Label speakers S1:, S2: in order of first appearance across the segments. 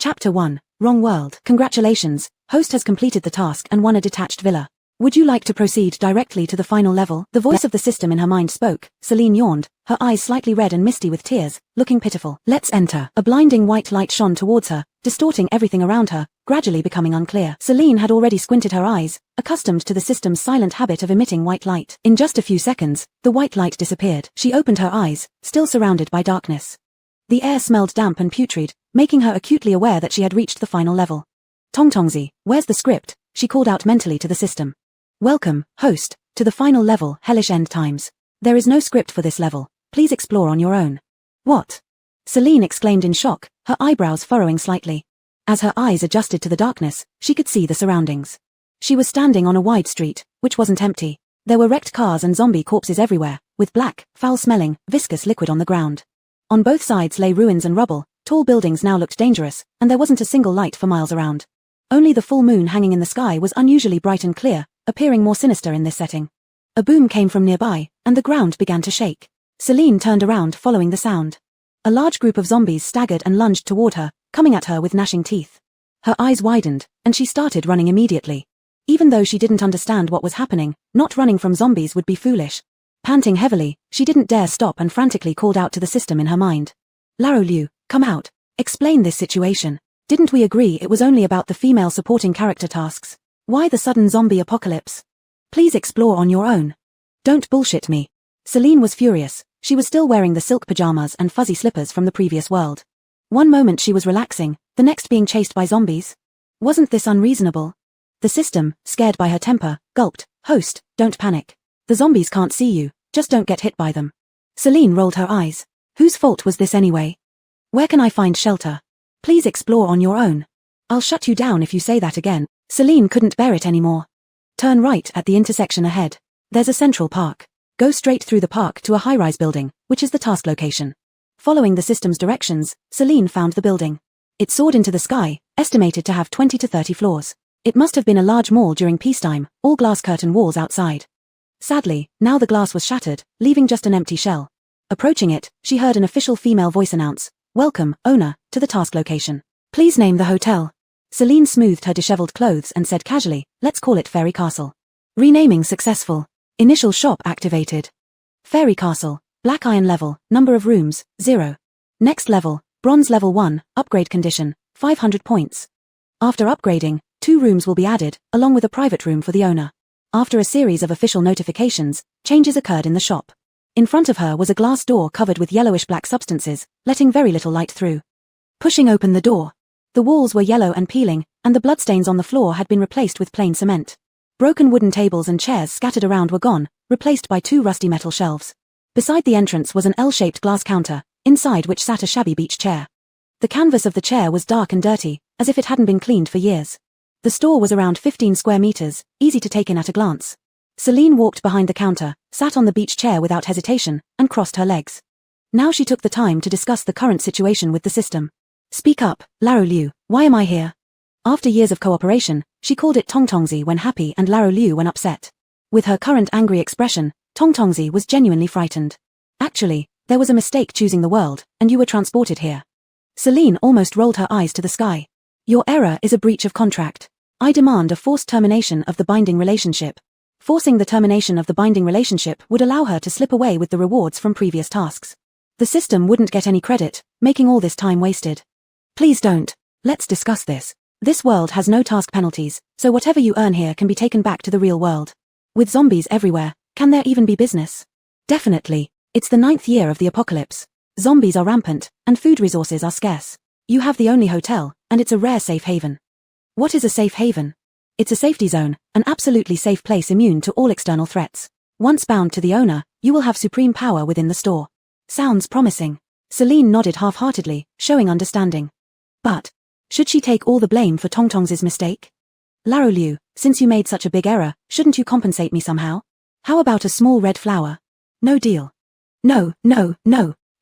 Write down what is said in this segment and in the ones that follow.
S1: Chapter 1, Wrong World. Congratulations, host has completed the task and won a detached villa. Would you like to proceed directly to the final level? The voice of the system in her mind spoke. Celine yawned, her eyes slightly red and misty with tears, looking pitiful. Let's enter. A blinding white light shone towards her, distorting everything around her, gradually becoming unclear. Celine had already squinted her eyes, accustomed to the system's silent habit of emitting white light. In just a few seconds, the white light disappeared. She opened her eyes, still surrounded by darkness. The air smelled damp and putrid, making her acutely aware that she had reached the final level. Tongtongzi, where's the script? She called out mentally to the system. Welcome, host, to the final level, Hellish End Times. There is no script for this level. Please explore on your own. What? Celine exclaimed in shock, her eyebrows furrowing slightly. As her eyes adjusted to the darkness, she could see the surroundings. She was standing on a wide street, which wasn't empty. There were wrecked cars and zombie corpses everywhere, with black, foul-smelling, viscous liquid on the ground. On both sides lay ruins and rubble, tall buildings now looked dangerous, and there wasn't a single light for miles around. Only the full moon hanging in the sky was unusually bright and clear, appearing more sinister in this setting. A boom came from nearby, and the ground began to shake. Celine turned around following the sound. A large group of zombies staggered and lunged toward her, coming at her with gnashing teeth. Her eyes widened, and she started running immediately. Even though she didn't understand what was happening, not running from zombies would be foolish. Panting heavily, she didn't dare stop and frantically called out to the system in her mind. Laro Liu, come out. Explain this situation. Didn't we agree it was only about the female supporting character tasks? Why the sudden zombie apocalypse? Please explore on your own. Don't bullshit me. Celine was furious. She was still wearing the silk pajamas and fuzzy slippers from the previous world. One moment she was relaxing, the next being chased by zombies. Wasn't this unreasonable? The system, scared by her temper, gulped. Host, don't panic. The zombies can't see you, just don't get hit by them. Celine rolled her eyes. Whose fault was this anyway? Where can I find shelter? Please explore on your own. I'll shut you down if you say that again. Celine couldn't bear it anymore. Turn right at the intersection ahead. There's a central park. Go straight through the park to a high-rise building, which is the task location. Following the system's directions, Celine found the building. It soared into the sky, estimated to have 20 to 30 floors. It must have been a large mall during peacetime, all glass curtain walls outside. Sadly, now the glass was shattered, leaving just an empty shell. Approaching it, she heard an official female voice announce, "Welcome, owner, to the task location. Please name the hotel." Celine smoothed her disheveled clothes and said casually, "Let's call it Fairy Castle." Renaming successful. Initial shop activated. Fairy Castle, black iron level, number of rooms, 0. Next level, bronze level 1, upgrade condition, 500 points. After upgrading, 2 rooms will be added, along with a private room for the owner. After a series of official notifications, changes occurred in the shop. In front of her was a glass door covered with yellowish-black substances, letting very little light through. Pushing open the door. The walls were yellow and peeling, and the bloodstains on the floor had been replaced with plain cement. Broken wooden tables and chairs scattered around were gone, replaced by 2 rusty metal shelves. Beside the entrance was an L-shaped glass counter, inside which sat a shabby beach chair. The canvas of the chair was dark and dirty, as if it hadn't been cleaned for years. The store was around 15 square meters, easy to take in at a glance. Celine walked behind the counter, sat on the beach chair without hesitation, and crossed her legs. Now she took the time to discuss the current situation with the system. Speak up, Laro Liu, why am I here? After years of cooperation, she called it Tongtongzi when happy and Laro Liu when upset. With her current angry expression, Tongtongzi was genuinely frightened. Actually, there was a mistake choosing the world, and you were transported here. Celine almost rolled her eyes to the sky. Your error is a breach of contract. I demand a forced termination of the binding relationship. Forcing the termination of the binding relationship would allow her to slip away with the rewards from previous tasks. The system wouldn't get any credit, making all this time wasted. Please don't. Let's discuss this. This world has no task penalties, so whatever you earn here can be taken back to the real world. With zombies everywhere, can there even be business? Definitely. It's the 9th year of the apocalypse. Zombies are rampant, and food resources are scarce. You have the only hotel, and it's a rare safe haven. What is a safe haven? It's a safety zone, an absolutely safe place immune to all external threats. Once bound to the owner, you will have supreme power within the store. Sounds promising. Celine nodded half-heartedly, showing understanding. But, should she take all the blame for Tongtongzi's mistake? Laro Liu, since you made such a big error, shouldn't you compensate me somehow? How about a small red flower? No deal. No.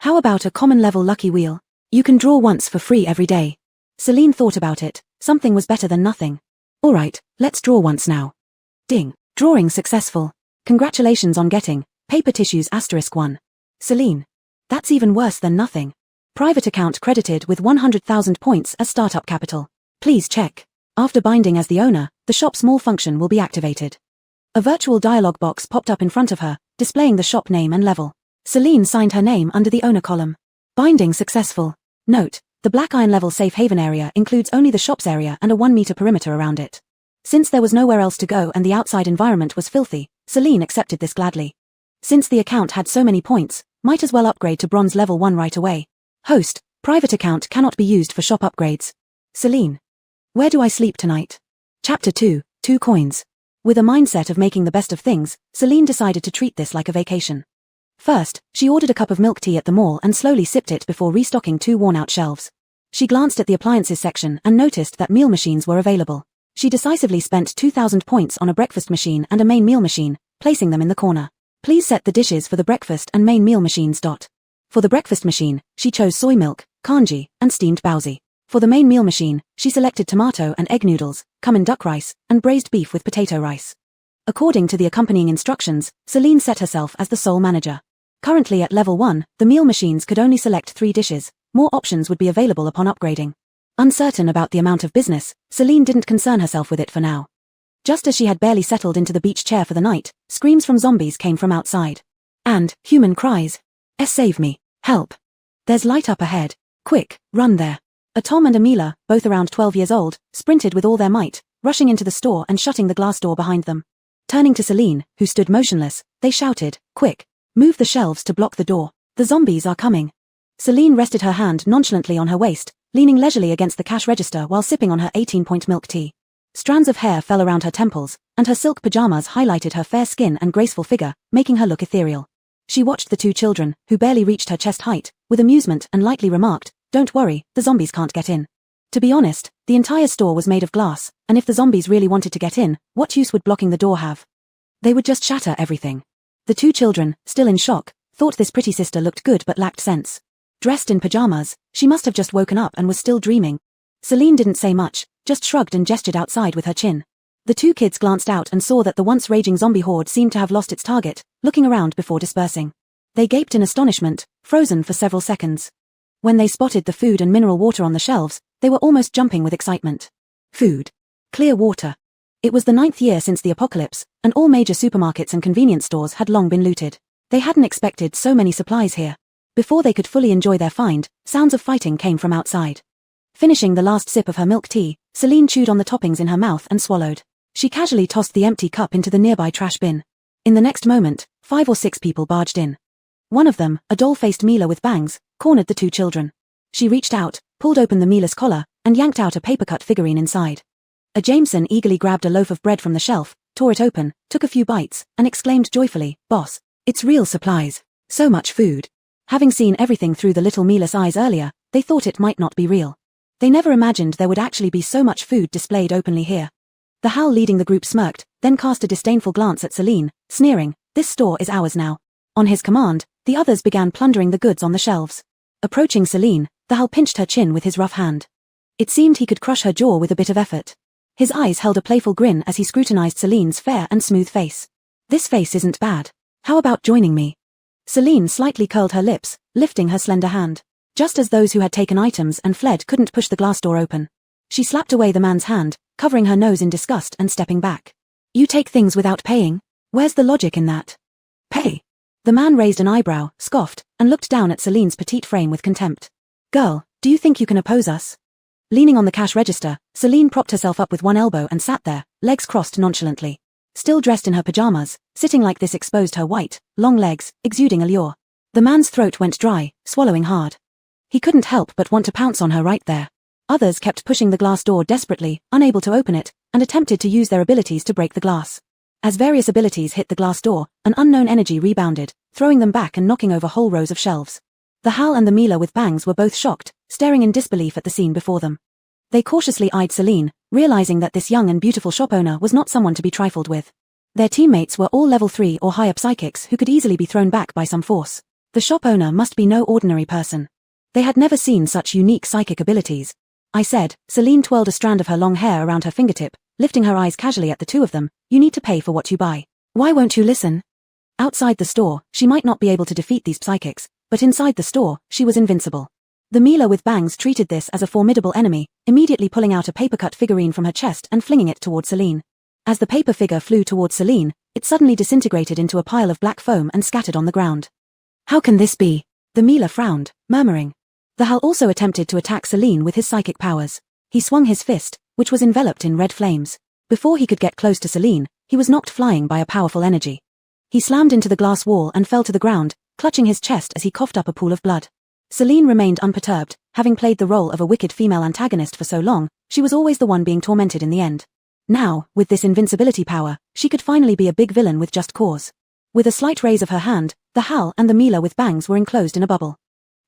S1: How about a common level lucky wheel? You can draw once for free every day. Celine thought about it. Something was better than nothing. Alright, let's draw once now. Ding. Drawing successful. Congratulations on getting paper tissues *1. Celine. That's even worse than nothing. Private account credited with 100,000 points as startup capital. Please check. After binding as the owner, the shop's malfunction will be activated. A virtual dialog box popped up in front of her, displaying the shop name and level. Celine signed her name under the owner column. Binding successful. Note, the black iron level safe haven area includes only the shop's area and a 1-meter perimeter around it. Since there was nowhere else to go and the outside environment was filthy, Celine accepted this gladly. Since the account had so many points, might as well upgrade to bronze level 1 right away. Host, private account cannot be used for shop upgrades. Celine. Where do I sleep tonight? Chapter 2, 2 coins. With a mindset of making the best of things, Celine decided to treat this like a vacation. First, she ordered a cup of milk tea at the mall and slowly sipped it before restocking 2 worn-out shelves. She glanced at the appliances section and noticed that meal machines were available. She decisively spent 2,000 points on a breakfast machine and a main meal machine, placing them in the corner. Please set the dishes for the breakfast and main meal machines. For the breakfast machine, she chose soy milk, congee, and steamed bauzi. For the main meal machine, she selected tomato and egg noodles, cumin duck rice, and braised beef with potato rice. According to the accompanying instructions, Celine set herself as the sole manager. Currently at level 1, the meal machines could only select 3 dishes. More options would be available upon upgrading. Uncertain about the amount of business, Celine didn't concern herself with it for now. Just as she had barely settled into the beach chair for the night, screams from zombies came from outside. And human cries. Save me. Help. There's light up ahead. Quick, run there. A Tom and a Mila, both around 12 years old, sprinted with all their might, rushing into the store and shutting the glass door behind them. Turning to Celine, who stood motionless, they shouted, quick. Move the shelves to block the door. The zombies are coming. Celine rested her hand nonchalantly on her waist, leaning leisurely against the cash register while sipping on her 18-point milk tea. Strands of hair fell around her temples, and her silk pajamas highlighted her fair skin and graceful figure, making her look ethereal. She watched the 2 children, who barely reached her chest height, with amusement and lightly remarked, "Don't worry, the zombies can't get in." To be honest, the entire store was made of glass, and if the zombies really wanted to get in, what use would blocking the door have? They would just shatter everything. The 2 children, still in shock, thought this pretty sister looked good but lacked sense. Dressed in pajamas, she must have just woken up and was still dreaming. Celine didn't say much, just shrugged and gestured outside with her chin. The 2 kids glanced out and saw that the once raging zombie horde seemed to have lost its target, looking around before dispersing. They gaped in astonishment, frozen for several seconds. When they spotted the food and mineral water on the shelves, they were almost jumping with excitement. Food. Clear water. It was the 9th year since the apocalypse, and all major supermarkets and convenience stores had long been looted. They hadn't expected so many supplies here. Before they could fully enjoy their find, sounds of fighting came from outside. Finishing the last sip of her milk tea, Celine chewed on the toppings in her mouth and swallowed. She casually tossed the empty cup into the nearby trash bin. In the next moment, 5 or 6 people barged in. One of them, a doll-faced Mila with bangs, cornered the 2 children. She reached out, pulled open the Mila's collar, and yanked out a paper-cut figurine inside. A Jameson eagerly grabbed a loaf of bread from the shelf, tore it open, took a few bites, and exclaimed joyfully, "Boss, it's real supplies. So much food." Having seen everything through the little Mila's eyes earlier, they thought it might not be real. They never imagined there would actually be so much food displayed openly here. The Hal leading the group smirked, then cast a disdainful glance at Celine, sneering, "This store is ours now." On his command, the others began plundering the goods on the shelves. Approaching Celine, the Hal pinched her chin with his rough hand. It seemed he could crush her jaw with a bit of effort. His eyes held a playful grin as he scrutinized Celine's fair and smooth face. "This face isn't bad. How about joining me?" Celine slightly curled her lips, lifting her slender hand. Just as those who had taken items and fled couldn't push the glass door open. She slapped away the man's hand, covering her nose in disgust and stepping back. "You take things without paying? Where's the logic in that?" "Pay?" The man raised an eyebrow, scoffed, and looked down at Celine's petite frame with contempt. "Girl, do you think you can oppose us?" Leaning on the cash register, Celine propped herself up with one elbow and sat there, legs crossed nonchalantly. Still dressed in her pajamas, sitting like this exposed her white, long legs, exuding allure. The man's throat went dry, swallowing hard. He couldn't help but want to pounce on her right there. Others kept pushing the glass door desperately, unable to open it, and attempted to use their abilities to break the glass. As various abilities hit the glass door, an unknown energy rebounded, throwing them back and knocking over whole rows of shelves. The Hal and the Mila with bangs were both shocked, staring in disbelief at the scene before them. They cautiously eyed Celine, realizing that this young and beautiful shop owner was not someone to be trifled with. Their teammates were all level 3 or higher psychics who could easily be thrown back by some force. The shop owner must be no ordinary person. They had never seen such unique psychic abilities. "I said," Celine twirled a strand of her long hair around her fingertip, lifting her eyes casually at the 2 of them, "You need to pay for what you buy. Why won't you listen?" Outside the store, she might not be able to defeat these psychics, but inside the store, she was invincible. The Mila with bangs treated this as a formidable enemy, immediately pulling out a paper-cut figurine from her chest and flinging it toward Celine. As the paper figure flew towards Celine, it suddenly disintegrated into a pile of black foam and scattered on the ground. How can this be? The Mila frowned, murmuring. The Hal also attempted to attack Celine with his psychic powers. He swung his fist, which was enveloped in red flames. Before he could get close to Celine, he was knocked flying by a powerful energy. He slammed into the glass wall and fell to the ground, clutching his chest as he coughed up a pool of blood. Celine remained unperturbed, having played the role of a wicked female antagonist for so long, she was always the one being tormented in the end. Now, with this invincibility power, she could finally be a big villain with just cause. With a slight raise of her hand, the Hal and the Mila with bangs were enclosed in a bubble.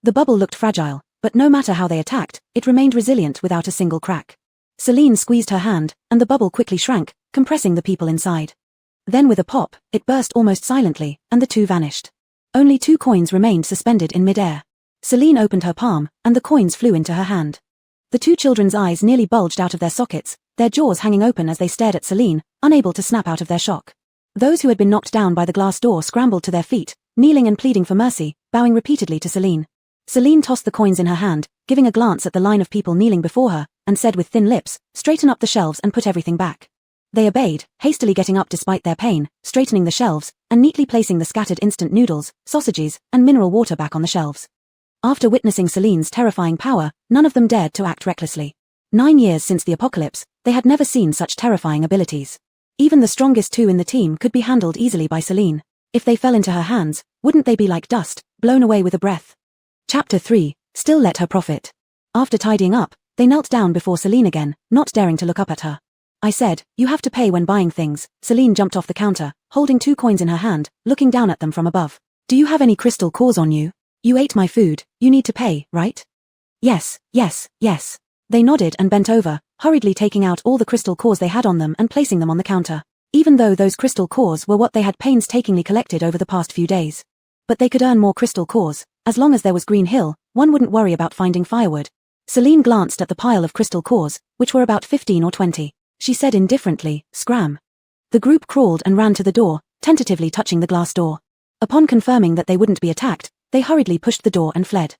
S1: The bubble looked fragile, but no matter how they attacked, it remained resilient without a single crack. Celine squeezed her hand, and the bubble quickly shrank, compressing the people inside. Then with a pop, it burst almost silently, and the two vanished. Only 2 coins remained suspended in mid-air. Celine opened her palm, and the coins flew into her hand. The 2 children's eyes nearly bulged out of their sockets, their jaws hanging open as they stared at Celine, unable to snap out of their shock. Those who had been knocked down by the glass door scrambled to their feet, kneeling and pleading for mercy, bowing repeatedly to Celine. Celine tossed the coins in her hand, giving a glance at the line of people kneeling before her, and said with thin lips, "Straighten up the shelves and put everything back." They obeyed, hastily getting up despite their pain, straightening the shelves, and neatly placing the scattered instant noodles, sausages, and mineral water back on the shelves. After witnessing Celine's terrifying power, none of them dared to act recklessly. 9 years since the apocalypse, they had never seen such terrifying abilities. Even the strongest 2 in the team could be handled easily by Celine. If they fell into her hands, wouldn't they be like dust, blown away with a breath? Chapter 3, Still Let Her Profit. After tidying up, they knelt down before Celine again, not daring to look up at her. I said, "You have to pay when buying things." Celine jumped off the counter, holding 2 coins in her hand, looking down at them from above. "Do you have any crystal cores on you? You ate my food, you need to pay, right?" "Yes, yes, yes." They nodded and bent over, hurriedly taking out all the crystal cores they had on them and placing them on the counter, even though those crystal cores were what they had painstakingly collected over the past few days. But they could earn more crystal cores. As long as there was Green Hill, one wouldn't worry about finding firewood. Celine glanced at the pile of crystal cores, which were about 15 or 20. She said indifferently, "Scram." The group crawled and ran to the door, tentatively touching the glass door. Upon confirming that they wouldn't be attacked, they hurriedly pushed the door and fled.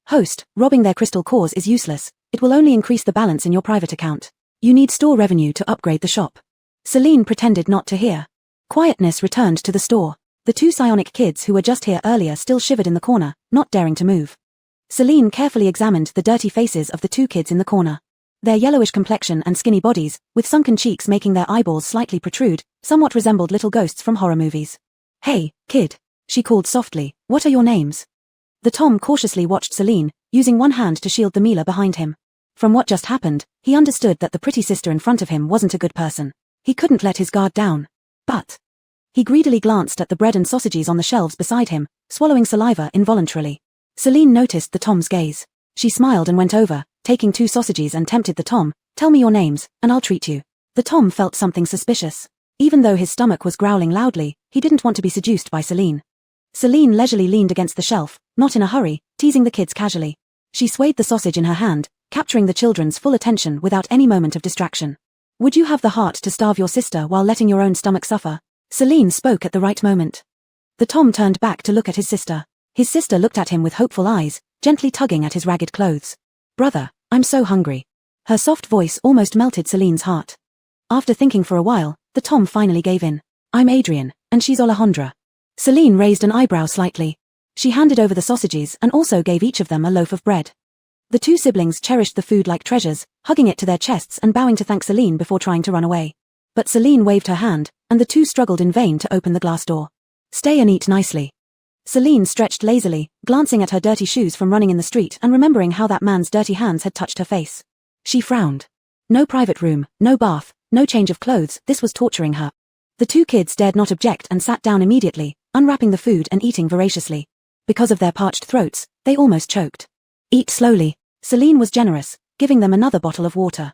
S1: "Host, robbing their crystal cores is useless. It will only increase the balance in your private account. You need store revenue to upgrade the shop." Celine pretended not to hear. Quietness returned to the store. The 2 psionic kids who were just here earlier still shivered in the corner, not daring to move. Celine carefully examined the dirty faces of the 2 kids in the corner. Their yellowish complexion and skinny bodies, with sunken cheeks making their eyeballs slightly protrude, somewhat resembled little ghosts from horror movies. "Hey, kid," she called softly, "what are your names?" The Tom cautiously watched Celine, using one hand to shield the Mila behind him. From what just happened, he understood that the pretty sister in front of him wasn't a good person. He couldn't let his guard down. But he greedily glanced at the bread and sausages on the shelves beside him, swallowing saliva involuntarily. Celine noticed the Tom's gaze. She smiled and went over, taking 2 sausages and tempted the Tom, "Tell me your names, and I'll treat you." The Tom felt something suspicious. Even though his stomach was growling loudly, he didn't want to be seduced by Celine. Celine leisurely leaned against the shelf, not in a hurry, teasing the kids casually. She swayed the sausage in her hand, capturing the children's full attention without any moment of distraction. "Would you have the heart to starve your sister while letting your own stomach suffer?" Celine spoke at the right moment. The Tom turned back to look at his sister. His sister looked at him with hopeful eyes, gently tugging at his ragged clothes. "Brother, I'm so hungry." Her soft voice almost melted Celine's heart. After thinking for a while, the Tom finally gave in. "I'm Adrian, and she's Alejandra." Celine raised an eyebrow slightly. She handed over the sausages and also gave each of them a loaf of bread. The 2 siblings cherished the food like treasures, hugging it to their chests and bowing to thank Celine before trying to run away. But Celine waved her hand, and the 2 struggled in vain to open the glass door. "Stay and eat nicely." Celine stretched lazily, glancing at her dirty shoes from running in the street and remembering how that man's dirty hands had touched her face. She frowned. No private room, no bath, no change of clothes, this was torturing her. The 2 kids dared not object and sat down immediately, unwrapping the food and eating voraciously. Because of their parched throats, they almost choked. "Eat slowly." Celine was generous, giving them another bottle of water.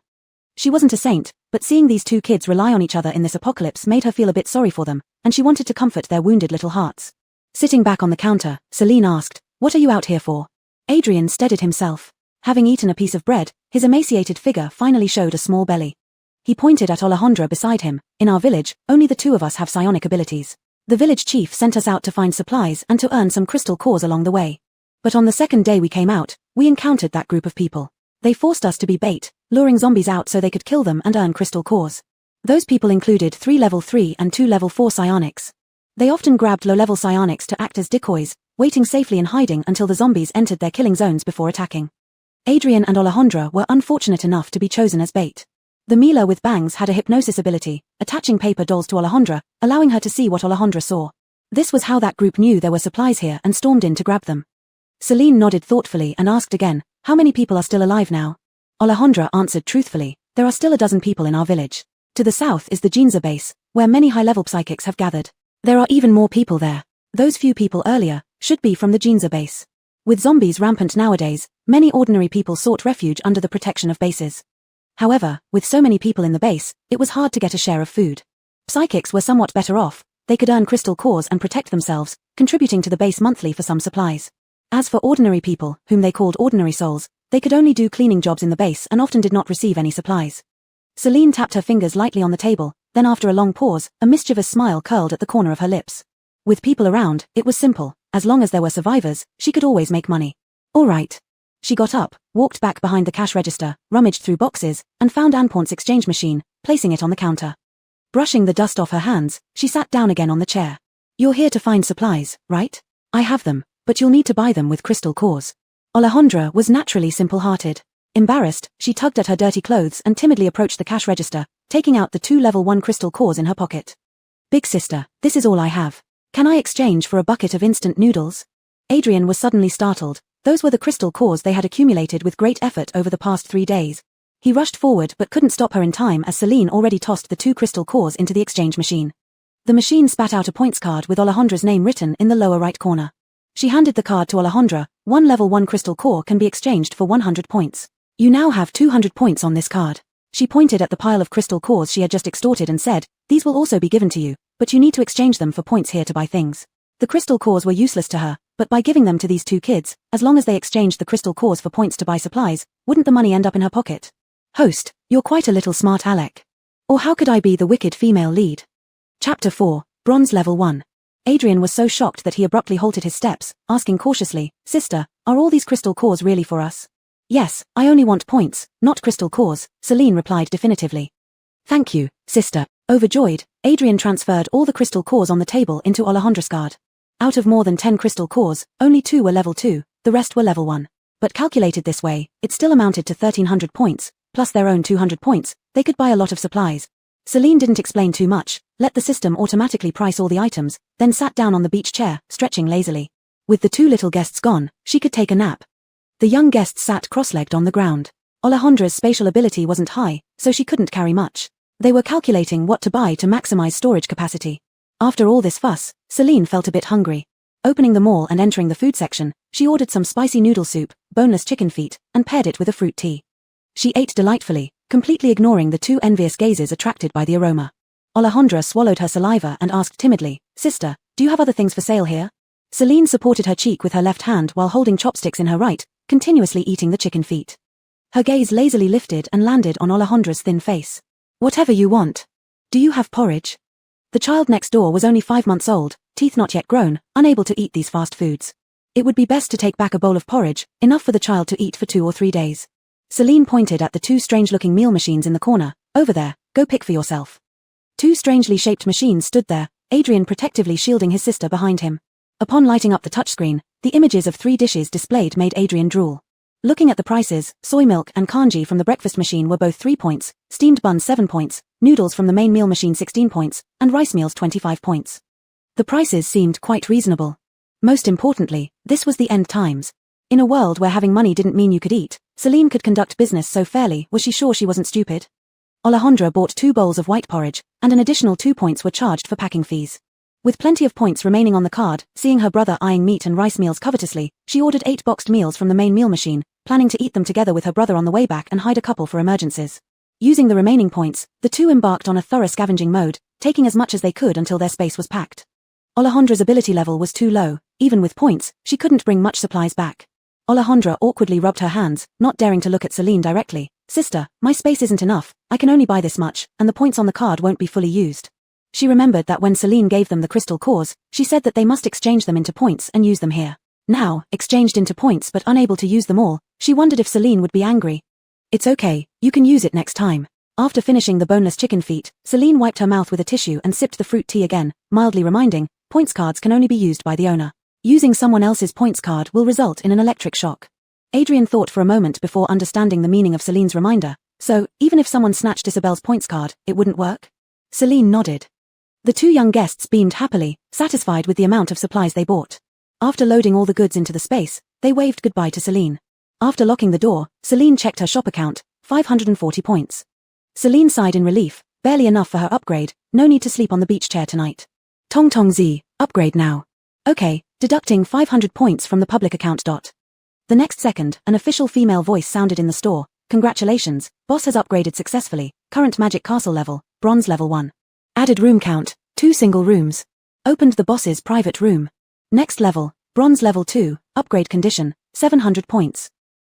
S1: She wasn't a saint, but seeing these 2 kids rely on each other in this apocalypse made her feel a bit sorry for them, and she wanted to comfort their wounded little hearts. Sitting back on the counter, Celine asked, "What are you out here for?" Adrian steadied himself. Having eaten a piece of bread, his emaciated figure finally showed a small belly. He pointed at Alejandra beside him. "In our village, only the 2 of us have psionic abilities. The village chief sent us out to find supplies and to earn some crystal cores along the way. But on the second day we came out, We encountered that group of people. They forced us to be bait, luring zombies out so they could kill them and earn crystal cores. Those people included 3 level 3 and 2 level 4 psionics. They often grabbed low-level psionics to act as decoys, waiting safely in hiding until the zombies entered their killing zones before attacking. Adrian and Alejandra were unfortunate enough to be chosen as bait. The Mila with bangs had a hypnosis ability, attaching paper dolls to Alejandra, allowing her to see what Alejandra saw. This was how that group knew there were supplies here and stormed in to grab them. Celine nodded thoughtfully and asked again, "How many people are still alive now?" Alejandra answered truthfully, "There are still a dozen people in our village. To the south is the Ginza base, where many high-level psychics have gathered. There are even more people there. Those few people earlier should be from the Ginza base. With zombies rampant nowadays, many ordinary people sought refuge under the protection of bases. However, with so many people in the base, it was hard to get a share of food. Psychics were somewhat better off. They could earn crystal cores and protect themselves, contributing to the base monthly for some supplies. As for ordinary people, whom they called ordinary souls, they could only do cleaning jobs in the base and often did not receive any supplies." Celine tapped her fingers lightly on the table, then after a long pause, a mischievous smile curled at the corner of her lips. With people around, it was simple. As long as there were survivors, she could always make money. All right. She got up, walked back behind the cash register, rummaged through boxes, and found Anpoint's exchange machine, placing it on the counter. Brushing the dust off her hands, she sat down again on the chair. "You're here to find supplies, right? I have them, but you'll need to buy them with crystal cores." Alejandra was naturally simple-hearted. Embarrassed, she tugged at her dirty clothes and timidly approached the cash register, taking out the 2 level 1 crystal cores in her pocket. "Big sister, this is all I have. Can I exchange for a bucket of instant noodles?" Adrian was suddenly startled. Those were the crystal cores they had accumulated with great effort over the past 3 days. He rushed forward but couldn't stop her in time as Celine already tossed the 2 crystal cores into the exchange machine. The machine spat out a points card with Alejandra's name written in the lower right corner. She handed the card to Alejandra. "1 level 1 crystal core can be exchanged for 100 points. You now have 200 points on this card." She pointed at the pile of crystal cores she had just extorted and said, "These will also be given to you, but you need to exchange them for points here to buy things." The crystal cores were useless to her, but by giving them to these 2 kids, as long as they exchanged the crystal cores for points to buy supplies, wouldn't the money end up in her pocket? "Host, you're quite a little smart aleck. Or how could I be the wicked female lead?" Chapter 4, Bronze Level 1. Adrian was so shocked that he abruptly halted his steps, asking cautiously, "Sister, are all these crystal cores really for us?" "Yes, I only want points, not crystal cores," Celine replied definitively. "Thank you, sister." Overjoyed, Adrian transferred all the crystal cores on the table into Alejandra's card. Out of more than 10 crystal cores, only 2 were level 2, the rest were level 1. But calculated this way, it still amounted to 1,300 points, plus their own 200 points, they could buy a lot of supplies. Celine didn't explain too much, let the system automatically price all the items, then sat down on the beach chair, stretching lazily. With the 2 little guests gone, she could take a nap. The young guests sat cross-legged on the ground. Alejandra's spatial ability wasn't high, so she couldn't carry much. They were calculating what to buy to maximize storage capacity. After all this fuss, Celine felt a bit hungry. Opening the mall and entering the food section, she ordered some spicy noodle soup, boneless chicken feet, and paired it with a fruit tea. She ate delightfully, completely ignoring the 2 envious gazes attracted by the aroma. Alejandra swallowed her saliva and asked timidly, "Sister, do you have other things for sale here?" Celine supported her cheek with her left hand while holding chopsticks in her right, continuously eating the chicken feet. Her gaze lazily lifted and landed on Alejandra's thin face. "Whatever you want. Do you have porridge?" The child next door was only 5 months old, teeth not yet grown, unable to eat these fast foods. It would be best to take back a bowl of porridge, enough for the child to eat for 2 or 3 days. Celine pointed at the 2 strange-looking meal machines in the corner. "Over there, go pick for yourself." 2 strangely shaped machines stood there, Adrian protectively shielding his sister behind him. Upon lighting up the touchscreen, the images of 3 dishes displayed made Adrian drool. Looking at the prices, soy milk and kanji from the breakfast machine were both 3 points, steamed buns 7 points, noodles from the main meal machine 16 points, and rice meals 25 points. The prices seemed quite reasonable. Most importantly, this was the end times. In a world where having money didn't mean you could eat, Celine could conduct business so fairly. Was she sure she wasn't stupid? Alejandra bought 2 bowls of white porridge, and an additional 2 points were charged for packing fees. With plenty of points remaining on the card, seeing her brother eyeing meat and rice meals covetously, she ordered 8 boxed meals from the main meal machine, planning to eat them together with her brother on the way back and hide a couple for emergencies. Using the remaining points, the 2 embarked on a thorough scavenging mode, taking as much as they could until their space was packed. Alejandra's ability level was too low. Even with points, she couldn't bring much supplies back. Alejandra awkwardly rubbed her hands, not daring to look at Celine directly. "Sister, my space isn't enough, I can only buy this much, and the points on the card won't be fully used." She remembered that when Celine gave them the crystal cores, she said that they must exchange them into points and use them here. Now, exchanged into points but unable to use them all, she wondered if Celine would be angry. It's okay, you can use it next time. After finishing the boneless chicken feet, Celine wiped her mouth with a tissue and sipped the fruit tea again, mildly reminding, points cards can only be used by the owner. Using someone else's points card will result in an electric shock. Adrian thought for a moment before understanding the meaning of Celine's reminder. So, even if someone snatched Isabel's points card, it wouldn't work? Celine nodded. The two young guests beamed happily, satisfied with the amount of supplies they bought. After loading all the goods into the space, they waved goodbye to Celine. After locking the door, Celine checked her shop account, 540 points. Celine sighed in relief, barely enough for her upgrade, no need to sleep on the beach chair tonight. Tong Tong Z, upgrade now. Okay, deducting 500 points from the public account. The next second, an official female voice sounded in the store. Congratulations, boss has upgraded successfully, current magic castle level, bronze level 1. Added room count, 2 single rooms. Opened the boss's private room. Next level, bronze level 2, upgrade condition, 700 points.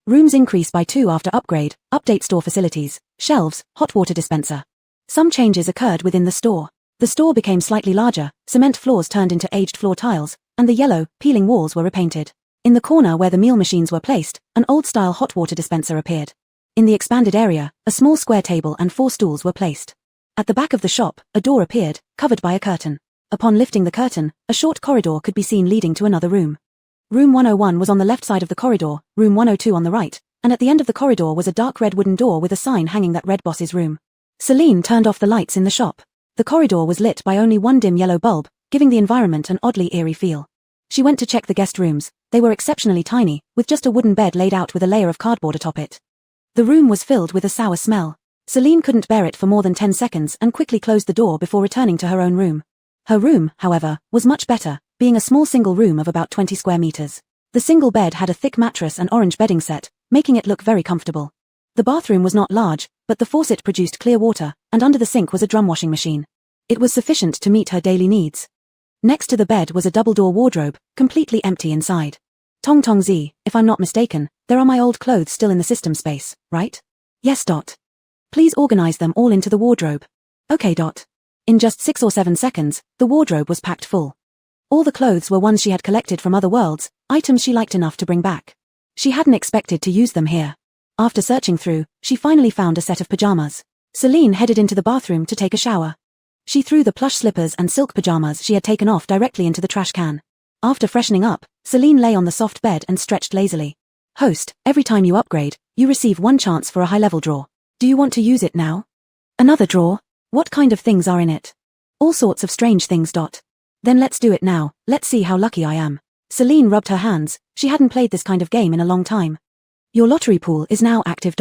S1: Rooms increase by 2 after upgrade, update store facilities, shelves, hot water dispenser. Some changes occurred within the store. The store became slightly larger, cement floors turned into aged floor tiles, and the yellow, peeling walls were repainted. In the corner where the meal machines were placed, an old-style hot water dispenser appeared. In the expanded area, a small square table and 4 stools were placed. At the back of the shop, a door appeared, covered by a curtain. Upon lifting the curtain, a short corridor could be seen leading to another room. Room 101 was on the left side of the corridor, room 102 on the right, and at the end of the corridor was a dark red wooden door with a sign hanging that read boss's room. Celine turned off the lights in the shop. The corridor was lit by only one dim yellow bulb, giving the environment an oddly eerie feel. She went to check the guest rooms. They were exceptionally tiny, with just a wooden bed laid out with a layer of cardboard atop it. The room was filled with a sour smell. Celine couldn't bear it for more than 10 seconds and quickly closed the door before returning to her own room. Her room, however, was much better, being a small single room of about 20 square meters. The single bed had a thick mattress and orange bedding set, making it look very comfortable. The bathroom was not large, but the faucet produced clear water, and under the sink was a drum washing machine. It was sufficient to meet her daily needs. Next to the bed was a double-door wardrobe, completely empty inside. Tong Tong Z, if I'm not mistaken, there are my old clothes still in the system space, right? Yes. Please organize them all into the wardrobe. Okay. In just 6 or 7 seconds, the wardrobe was packed full. All the clothes were ones she had collected from other worlds, items she liked enough to bring back. She hadn't expected to use them here. After searching through, she finally found a set of pajamas. Celine headed into the bathroom to take a shower. She threw the plush slippers and silk pajamas she had taken off directly into the trash can. After freshening up, Celine lay on the soft bed and stretched lazily. Host, every time you upgrade, you receive 1 chance for a high-level draw. Do you want to use it now? Another draw? What kind of things are in it? All sorts of strange things. Then let's do it now, let's see how lucky I am. Celine rubbed her hands, she hadn't played this kind of game in a long time. Your lottery pool is now active.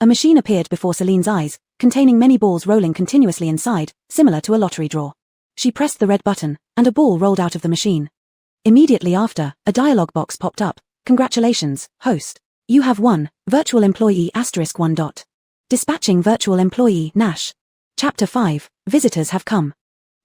S1: A machine appeared before Celine's eyes, containing many balls rolling continuously inside, similar to a lottery draw. She pressed the red button, and a ball rolled out of the machine. Immediately after, a dialog box popped up. Congratulations, host. You have won, virtual employee *1. Dispatching virtual employee Nash. Chapter 5, Visitors have come.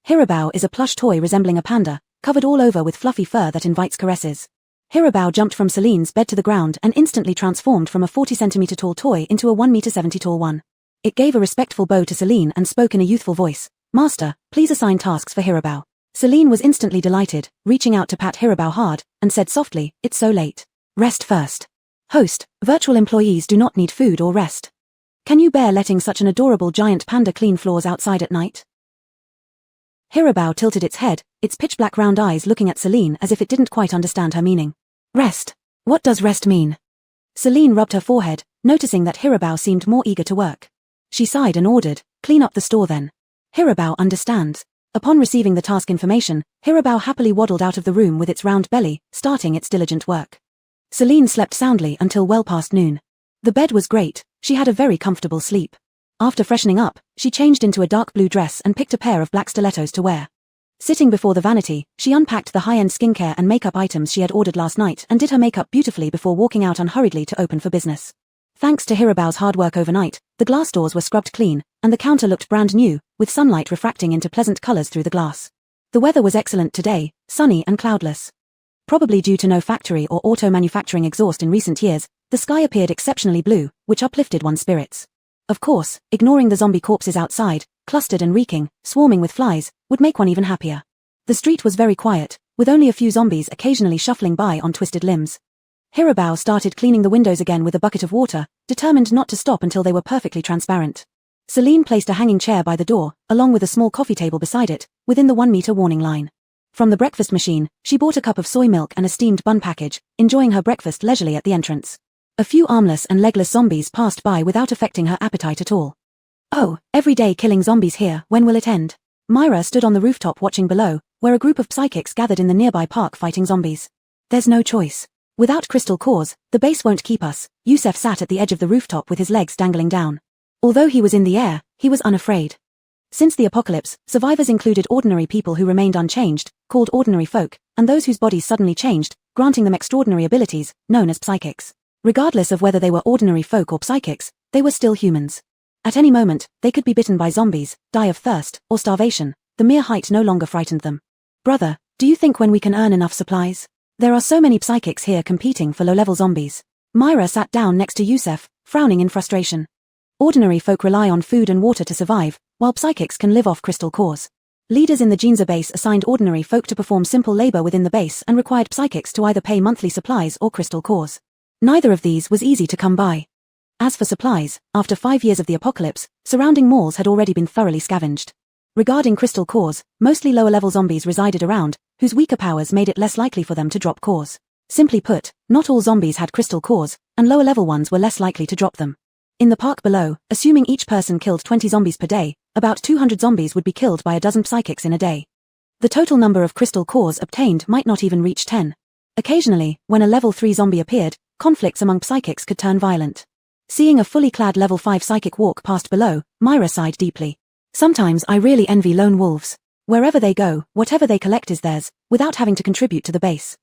S1: Hirabao is a plush toy resembling a panda, covered all over with fluffy fur that invites caresses. Hirabao jumped from Celine's bed to the ground and instantly transformed from a 40-centimeter tall toy into a 1-meter-70 tall one. It gave a respectful bow to Celine and spoke in a youthful voice. Master, please assign tasks for Hirabao. Celine was instantly delighted, reaching out to pat Hirabao hard, and said softly, it's so late. Rest first. Host, virtual employees do not need food or rest. Can you bear letting such an adorable giant panda clean floors outside at night? Hirabao tilted its head, its pitch-black round eyes looking at Celine as if it didn't quite understand her meaning. Rest? What does rest mean? Celine rubbed her forehead, noticing that Hirabao seemed more eager to work. She sighed and ordered, clean up the store then. Hirabao understands. Upon receiving the task information, Hirabao happily waddled out of the room with its round belly, starting its diligent work. Celine slept soundly until well past noon. The bed was great, she had a very comfortable sleep. After freshening up, she changed into a dark blue dress and picked a pair of black stilettos to wear. Sitting before the vanity, she unpacked the high-end skincare and makeup items she had ordered last night and did her makeup beautifully before walking out unhurriedly to open for business. Thanks to Hirabao's hard work overnight, the glass doors were scrubbed clean, and the counter looked brand new, with sunlight refracting into pleasant colors through the glass. The weather was excellent today, sunny and cloudless. Probably due to no factory or auto-manufacturing exhaust in recent years, the sky appeared exceptionally blue, which uplifted one's spirits. Of course, ignoring the zombie corpses outside, clustered and reeking, swarming with flies, would make one even happier. The street was very quiet, with only a few zombies occasionally shuffling by on twisted limbs. Hirabao started cleaning the windows again with a bucket of water, determined not to stop until they were perfectly transparent. Celine placed a hanging chair by the door, along with a small coffee table beside it, within the 1-meter warning line. From the breakfast machine, she bought a cup of soy milk and a steamed bun package, enjoying her breakfast leisurely at the entrance. A few armless and legless zombies passed by without affecting her appetite at all. Oh, every day killing zombies here, when will it end? Myra stood on the rooftop watching below, where a group of psychics gathered in the nearby park fighting zombies. There's no choice. Without crystal cores, the base won't keep us. Yusef sat at the edge of the rooftop with his legs dangling down. Although he was in the air, he was unafraid. Since the apocalypse, survivors included ordinary people who remained unchanged, called ordinary folk, and those whose bodies suddenly changed, granting them extraordinary abilities, known as psychics. Regardless of whether they were ordinary folk or psychics, they were still humans. At any moment, they could be bitten by zombies, die of thirst, or starvation. The mere height no longer frightened them. Brother, do you think when we can earn enough supplies? There are so many psychics here competing for low-level zombies. Myra sat down next to Yusef, frowning in frustration. Ordinary folk rely on food and water to survive, while psychics can live off crystal cores. Leaders in the Ginza base assigned ordinary folk to perform simple labor within the base and required psychics to either pay monthly supplies or crystal cores. Neither of these was easy to come by. As for supplies, after 5 years of the apocalypse, surrounding malls had already been thoroughly scavenged. Regarding crystal cores, mostly lower-level zombies resided around, whose weaker powers made it less likely for them to drop cores. Simply put, not all zombies had crystal cores, and lower-level ones were less likely to drop them. In the park below, assuming each person killed 20 zombies per day, about 200 zombies would be killed by a dozen psychics in a day. The total number of crystal cores obtained might not even reach 10. Occasionally, when a level 3 zombie appeared, conflicts among psychics could turn violent. Seeing a fully clad level 5 psychic walk past below, Myra sighed deeply. Sometimes I really envy lone wolves. Wherever they go, whatever they collect is theirs, without having to contribute to the base.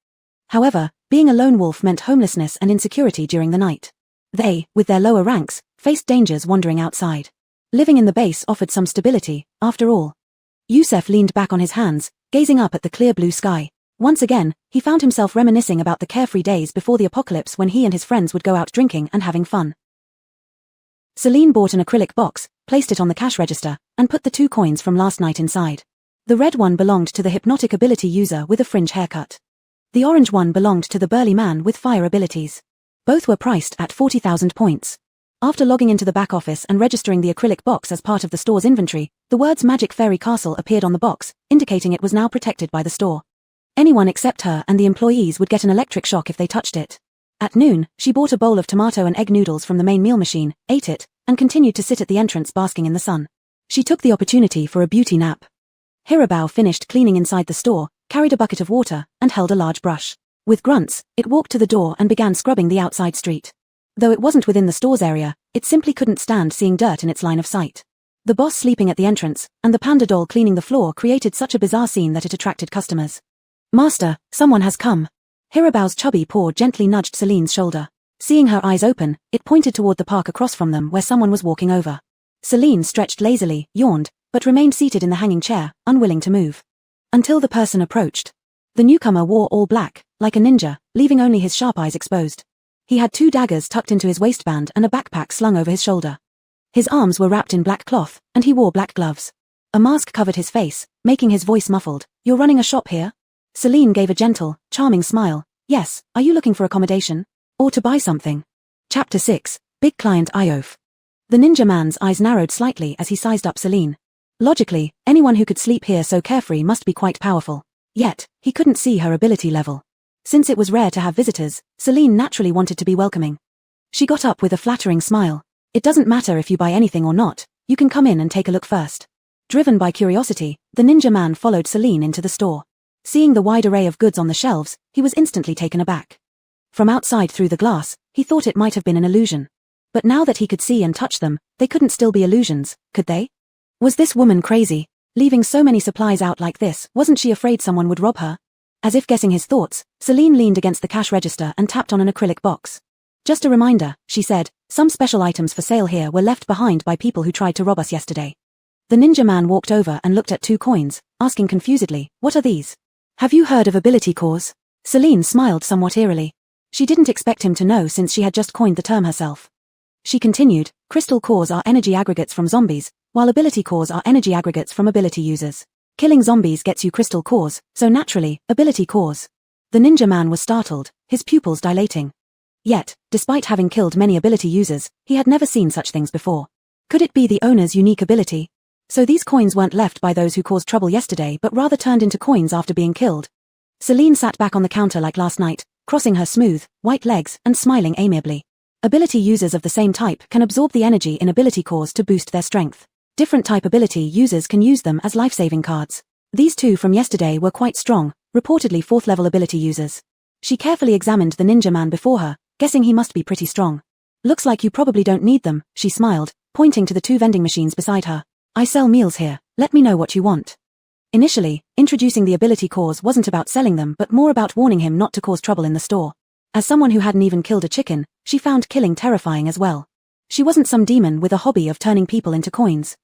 S1: However, being a lone wolf meant homelessness and insecurity during the night. They, with their lower ranks, faced dangers wandering outside. Living in the base offered some stability, after all. Yusef leaned back on his hands, gazing up at the clear blue sky. Once again, he found himself reminiscing about the carefree days before the apocalypse when he and his friends would go out drinking and having fun. Celine bought an acrylic box, placed it on the cash register, and put the 2 coins from last night inside. The red one belonged to the hypnotic ability user with a fringe haircut. The orange one belonged to the burly man with fire abilities. Both were priced at 40,000 points. After logging into the back office and registering the acrylic box as part of the store's inventory, the words Magic Fairy Castle appeared on the box, indicating it was now protected by the store. Anyone except her and the employees would get an electric shock if they touched it. At noon, she bought a bowl of tomato and egg noodles from the main meal machine, ate it, and continued to sit at the entrance basking in the sun. She took the opportunity for a beauty nap. Hirabao finished cleaning inside the store, carried a bucket of water, and held a large brush. With grunts, it walked to the door and began scrubbing the outside street. Though it wasn't within the store's area, it simply couldn't stand seeing dirt in its line of sight. The boss sleeping at the entrance, and the panda doll cleaning the floor created such a bizarre scene that it attracted customers. Master, someone has come. Hirabao's chubby paw gently nudged Celine's shoulder. Seeing her eyes open, it pointed toward the park across from them where someone was walking over. Celine stretched lazily, yawned, but remained seated in the hanging chair, unwilling to move. Until the person approached. The newcomer wore all black, like a ninja, leaving only his sharp eyes exposed. He had 2 daggers tucked into his waistband and a backpack slung over his shoulder. His arms were wrapped in black cloth, and he wore black gloves. A mask covered his face, making his voice muffled. You're running a shop here? Celine gave a gentle, charming smile. Yes, are you looking for accommodation? Or to buy something? Chapter 6, Big Client Iof. The ninja man's eyes narrowed slightly as he sized up Celine. Logically, anyone who could sleep here so carefree must be quite powerful. Yet, he couldn't see her ability level. Since it was rare to have visitors, Celine naturally wanted to be welcoming. She got up with a flattering smile. It doesn't matter if you buy anything or not, you can come in and take a look first. Driven by curiosity, the ninja man followed Celine into the store. Seeing the wide array of goods on the shelves, he was instantly taken aback. From outside through the glass, he thought it might have been an illusion. But now that he could see and touch them, they couldn't still be illusions, could they? Was this woman crazy? Leaving so many supplies out like this, wasn't she afraid someone would rob her? As if guessing his thoughts, Celine leaned against the cash register and tapped on an acrylic box. Just a reminder, she said, some special items for sale here were left behind by people who tried to rob us yesterday. The ninja man walked over and looked at 2 coins, asking confusedly, what are these? Have you heard of ability cores? Celine smiled somewhat eerily. She didn't expect him to know since she had just coined the term herself. She continued, crystal cores are energy aggregates from zombies, while ability cores are energy aggregates from ability users. Killing zombies gets you crystal cores, so naturally, ability cores. The ninja man was startled, his pupils dilating. Yet, despite having killed many ability users, he had never seen such things before. Could it be the owner's unique ability? So these coins weren't left by those who caused trouble yesterday but rather turned into coins after being killed. Celine sat back on the counter like last night, crossing her smooth, white legs and smiling amiably. Ability users of the same type can absorb the energy in ability cores to boost their strength. Different type ability users can use them as life-saving cards. These two from yesterday were quite strong, reportedly 4th level ability users. She carefully examined the ninja man before her, guessing he must be pretty strong. Looks like you probably don't need them, she smiled, pointing to the 2 vending machines beside her. I sell meals here, let me know what you want. Initially, introducing the ability cores wasn't about selling them but more about warning him not to cause trouble in the store. As someone who hadn't even killed a chicken, she found killing terrifying as well. She wasn't some demon with a hobby of turning people into coins.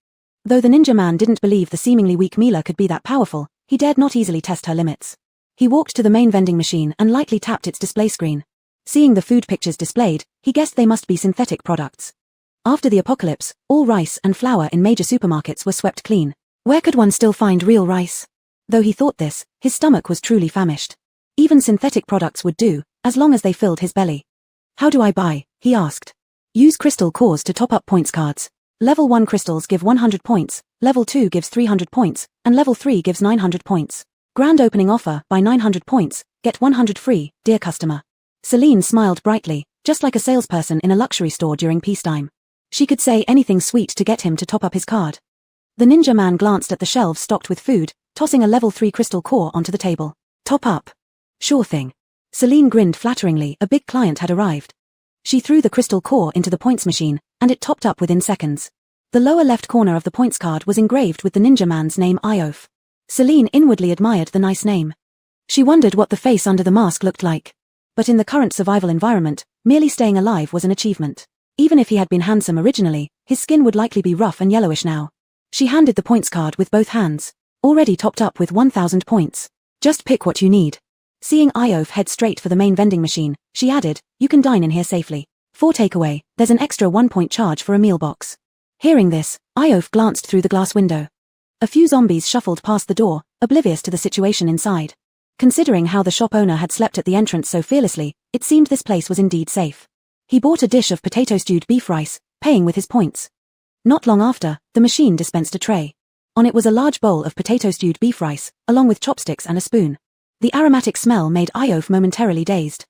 S1: Though the ninja man didn't believe the seemingly weak Mila could be that powerful, he dared not easily test her limits. He walked to the main vending machine and lightly tapped its display screen. Seeing the food pictures displayed, he guessed they must be synthetic products. After the apocalypse, all rice and flour in major supermarkets were swept clean. Where could one still find real rice? Though he thought this, his stomach was truly famished. Even synthetic products would do, as long as they filled his belly. How do I buy? He asked. Use crystal cores to top up points cards. Level 1 crystals give 100 points, level 2 gives 300 points, and level 3 gives 900 points. Grand opening offer, buy 900 points, get 100 free, dear customer. Celine smiled brightly, just like a salesperson in a luxury store during peacetime. She could say anything sweet to get him to top up his card. The ninja man glanced at the shelves stocked with food, tossing a level 3 crystal core onto the table. Top up. Sure thing. Celine grinned flatteringly, a big client had arrived. She threw the crystal core into the points machine, and it topped up within seconds. The lower left corner of the points card was engraved with the ninja man's name Iof. Celine inwardly admired the nice name. She wondered what the face under the mask looked like. But in the current survival environment, merely staying alive was an achievement. Even if he had been handsome originally, his skin would likely be rough and yellowish now. She handed the points card with both hands. Already topped up with 1,000 points. Just pick what you need. Seeing Iof head straight for the main vending machine, she added, you can dine in here safely. For takeaway, there's an extra 1-point charge for a meal box. Hearing this, Iof glanced through the glass window. A few zombies shuffled past the door, oblivious to the situation inside. Considering how the shop owner had slept at the entrance so fearlessly, it seemed this place was indeed safe. He bought a dish of potato-stewed beef rice, paying with his points. Not long after, the machine dispensed a tray. On it was a large bowl of potato-stewed beef rice, along with chopsticks and a spoon. The aromatic smell made Iof momentarily dazed.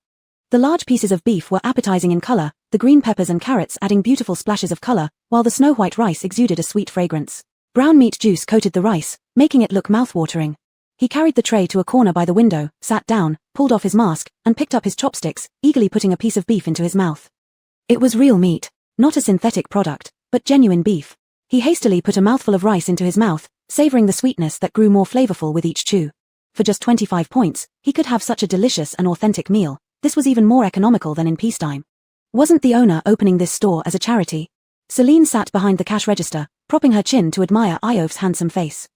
S1: The large pieces of beef were appetizing in color, the green peppers and carrots adding beautiful splashes of color, while the snow-white rice exuded a sweet fragrance. Brown meat juice coated the rice, making it look mouth-watering. He carried the tray to a corner by the window, sat down, pulled off his mask, and picked up his chopsticks, eagerly putting a piece of beef into his mouth. It was real meat, not a synthetic product, but genuine beef. He hastily put a mouthful of rice into his mouth, savoring the sweetness that grew more flavorful with each chew. For just 25 points, he could have such a delicious and authentic meal. This was even more economical than in peacetime. Wasn't the owner opening this store as a charity? Celine sat behind the cash register, propping her chin to admire Iof's handsome face.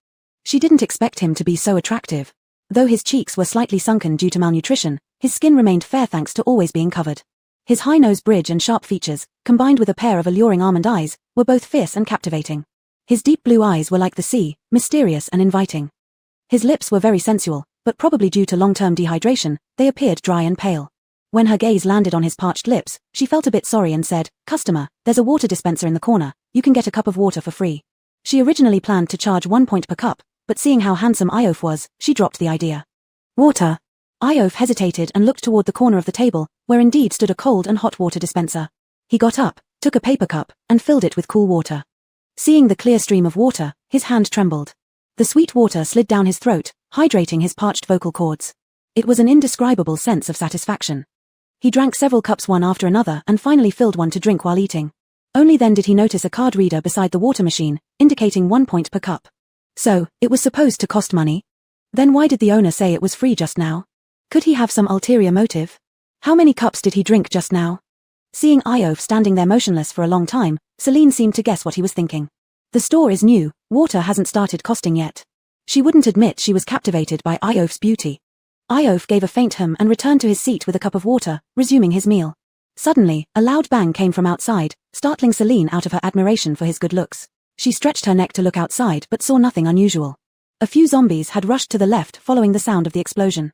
S1: She didn't expect him to be so attractive. Though his cheeks were slightly sunken due to malnutrition, his skin remained fair thanks to always being covered. His high nose bridge and sharp features, combined with a pair of alluring almond eyes, were both fierce and captivating. His deep blue eyes were like the sea, mysterious and inviting. His lips were very sensual, but probably due to long-term dehydration, they appeared dry and pale. When her gaze landed on his parched lips, she felt a bit sorry and said, "Customer, there's a water dispenser in the corner, you can get a cup of water for free." She originally planned to charge 1 point per cup, but seeing how handsome Iof was, she dropped the idea. Water. Iof hesitated and looked toward the corner of the table, where indeed stood a cold and hot water dispenser. He got up, took a paper cup, and filled it with cool water. Seeing the clear stream of water, his hand trembled. The sweet water slid down his throat, hydrating his parched vocal cords. It was an indescribable sense of satisfaction. He drank several cups one after another and finally filled one to drink while eating. Only then did he notice a card reader beside the water machine, indicating 1 point per cup. So, it was supposed to cost money? Then why did the owner say it was free just now? Could he have some ulterior motive? How many cups did he drink just now? Seeing Iof standing there motionless for a long time, Celine seemed to guess what he was thinking. The store is new, water hasn't started costing yet. She wouldn't admit she was captivated by Iof's beauty. Iof gave a faint hum and returned to his seat with a cup of water, resuming his meal. Suddenly, a loud bang came from outside, startling Celine out of her admiration for his good looks. She stretched her neck to look outside but saw nothing unusual. A few zombies had rushed to the left following the sound of the explosion.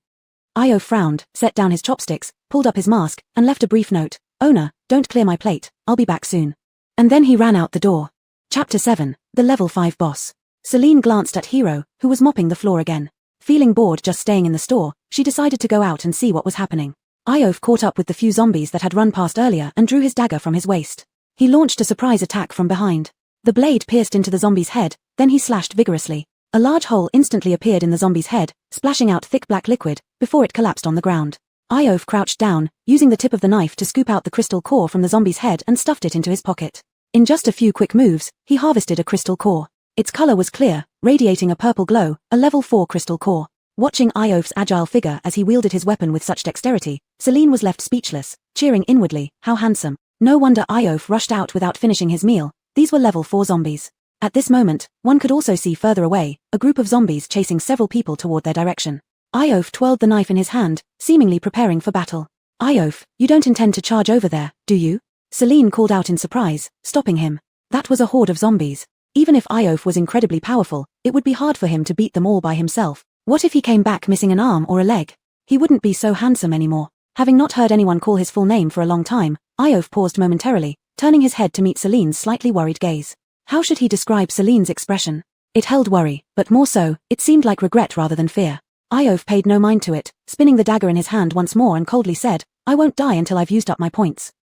S1: Io frowned, set down his chopsticks, pulled up his mask, and left a brief note. "Owner, don't clear my plate, I'll be back soon." And then he ran out the door. Chapter 7, The Level 5 Boss. Celine glanced at Hero, who was mopping the floor again. Feeling bored just staying in the store, she decided to go out and see what was happening. Iof caught up with the few zombies that had run past earlier and drew his dagger from his waist. He launched a surprise attack from behind. The blade pierced into the zombie's head, then he slashed vigorously. A large hole instantly appeared in the zombie's head, splashing out thick black liquid, before it collapsed on the ground. Iof crouched down, using the tip of the knife to scoop out the crystal core from the zombie's head and stuffed it into his pocket. In just a few quick moves, he harvested a crystal core. Its color was clear, radiating a purple glow, a level 4 crystal core. Watching Iof's agile figure as he wielded his weapon with such dexterity, Celine was left speechless, cheering inwardly, how handsome. No wonder Iof rushed out without finishing his meal. These were level 4 zombies. At this moment, one could also see further away, a group of zombies chasing several people toward their direction. Iof twirled the knife in his hand, seemingly preparing for battle. "Iof, you don't intend to charge over there, do you?" Celine called out in surprise, stopping him. That was a horde of zombies. Even if Iof was incredibly powerful, it would be hard for him to beat them all by himself. What if he came back missing an arm or a leg? He wouldn't be so handsome anymore. Having not heard anyone call his full name for a long time, Iof paused momentarily, turning his head to meet Celine's slightly worried gaze. How should he describe Celine's expression? It held worry, but more so, it seemed like regret rather than fear. Iof paid no mind to it, spinning the dagger in his hand once more and coldly said, "I won't die until I've used up my points."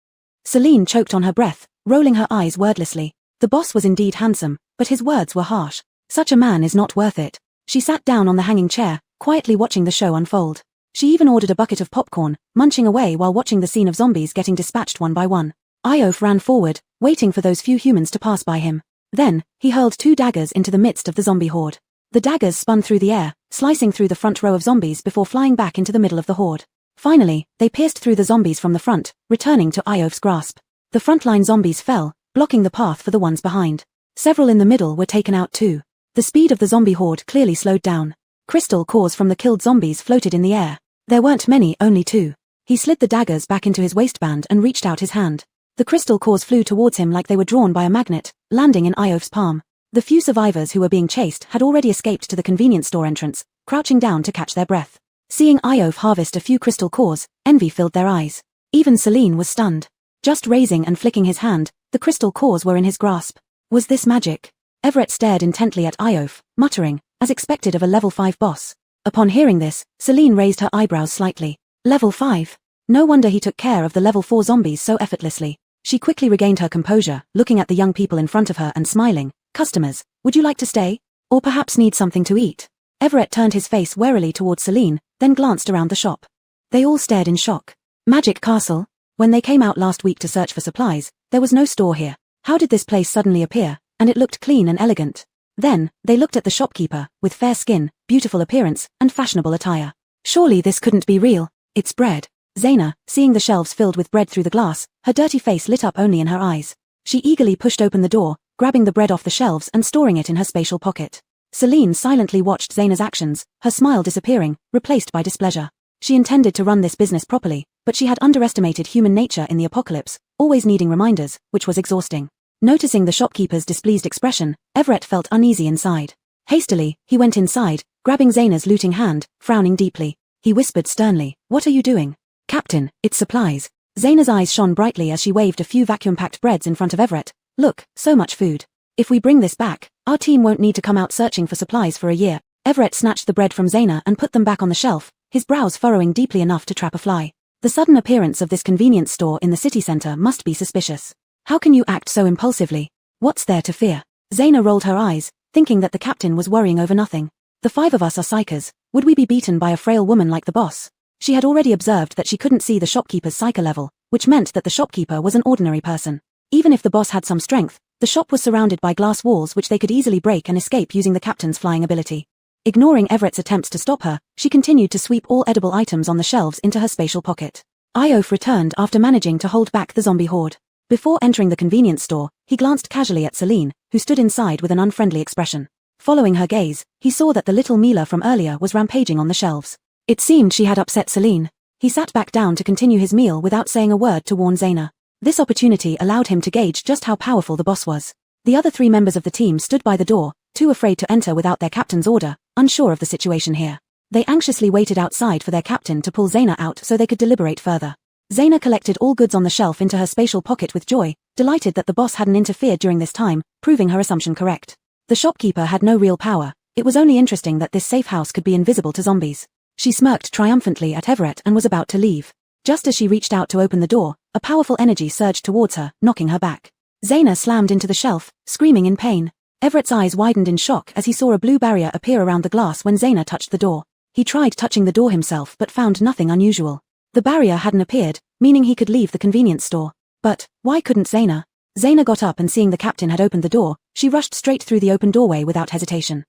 S1: Celine choked on her breath, rolling her eyes wordlessly. The boss was indeed handsome, but his words were harsh. Such a man is not worth it. She sat down on the hanging chair, quietly watching the show unfold. She even ordered a bucket of popcorn, munching away while watching the scene of zombies getting dispatched one by one. Iof ran forward, waiting for those few humans to pass by him. Then, he hurled 2 daggers into the midst of the zombie horde. The daggers spun through the air, slicing through the front row of zombies before flying back into the middle of the horde. Finally, they pierced through the zombies from the front, returning to Iof's grasp. The frontline zombies fell, blocking the path for the ones behind. Several in the middle were taken out too. The speed of the zombie horde clearly slowed down. Crystal cores from the killed zombies floated in the air. There weren't many, only 2. He slid the daggers back into his waistband and reached out his hand. The crystal cores flew towards him like they were drawn by a magnet, landing in Iof's palm. The few survivors who were being chased had already escaped to the convenience store entrance, crouching down to catch their breath. Seeing Iof harvest a few crystal cores, envy filled their eyes. Even Celine was stunned. Just raising and flicking his hand, the crystal cores were in his grasp. Was this magic? Everett stared intently at Iof, muttering, as expected of a level 5 boss. Upon hearing this, Celine raised her eyebrows slightly. Level 5? No wonder he took care of the level 4 zombies so effortlessly. She quickly regained her composure, looking at the young people in front of her and smiling. "Customers, would you like to stay? Or perhaps need something to eat?" Everett turned his face warily towards Celine, then glanced around the shop. They all stared in shock. Magic Castle? When they came out last week to search for supplies, there was no store here. How did this place suddenly appear? And it looked clean and elegant. Then, they looked at the shopkeeper, with fair skin, beautiful appearance, and fashionable attire. Surely this couldn't be real. It's bread. Zaina, seeing the shelves filled with bread through the glass, her dirty face lit up only in her eyes. She eagerly pushed open the door, grabbing the bread off the shelves and storing it in her spatial pocket. Celine silently watched Zaina's actions, her smile disappearing, replaced by displeasure. She intended to run this business properly, but she had underestimated human nature in the apocalypse, always needing reminders, which was exhausting. Noticing the shopkeeper's displeased expression, Everett felt uneasy inside. Hastily, he went inside, grabbing Zaina's looting hand, frowning deeply. He whispered sternly, "What are you doing?" "Captain, it's supplies." Zaina's eyes shone brightly as she waved a few vacuum-packed breads in front of Everett. "Look, so much food. If we bring this back, our team won't need to come out searching for supplies for a year." Everett snatched the bread from Zaina and put them back on the shelf, his brows furrowing deeply enough to trap a fly. The sudden appearance of this convenience store in the city center must be suspicious. How can you act so impulsively? What's there to fear? Zaina rolled her eyes, thinking that the captain was worrying over nothing. "The 5 of us are psychers. Would we be beaten by a frail woman like the boss?" She had already observed that she couldn't see the shopkeeper's psyche level, which meant that the shopkeeper was an ordinary person. Even if the boss had some strength, the shop was surrounded by glass walls which they could easily break and escape using the captain's flying ability. Ignoring Everett's attempts to stop her, she continued to sweep all edible items on the shelves into her spatial pocket. Iof returned after managing to hold back the zombie horde. Before entering the convenience store, he glanced casually at Celine, who stood inside with an unfriendly expression. Following her gaze, he saw that the little Mila from earlier was rampaging on the shelves. It seemed she had upset Celine. He sat back down to continue his meal without saying a word to warn Zaina. This opportunity allowed him to gauge just how powerful the boss was. The other 3 members of the team stood by the door, too afraid to enter without their captain's order, unsure of the situation here. They anxiously waited outside for their captain to pull Zaina out so they could deliberate further. Zaina collected all goods on the shelf into her spatial pocket with joy, delighted that the boss hadn't interfered during this time, proving her assumption correct. The shopkeeper had no real power. It was only interesting that this safe house could be invisible to zombies. She smirked triumphantly at Everett and was about to leave. Just as she reached out to open the door, a powerful energy surged towards her, knocking her back. Zaina slammed into the shelf, screaming in pain. Everett's eyes widened in shock as he saw a blue barrier appear around the glass when Zaina touched the door. He tried touching the door himself but found nothing unusual. The barrier hadn't appeared, meaning he could leave the convenience store. But why couldn't Zaina? Zaina got up and seeing the captain had opened the door, she rushed straight through the open doorway without hesitation.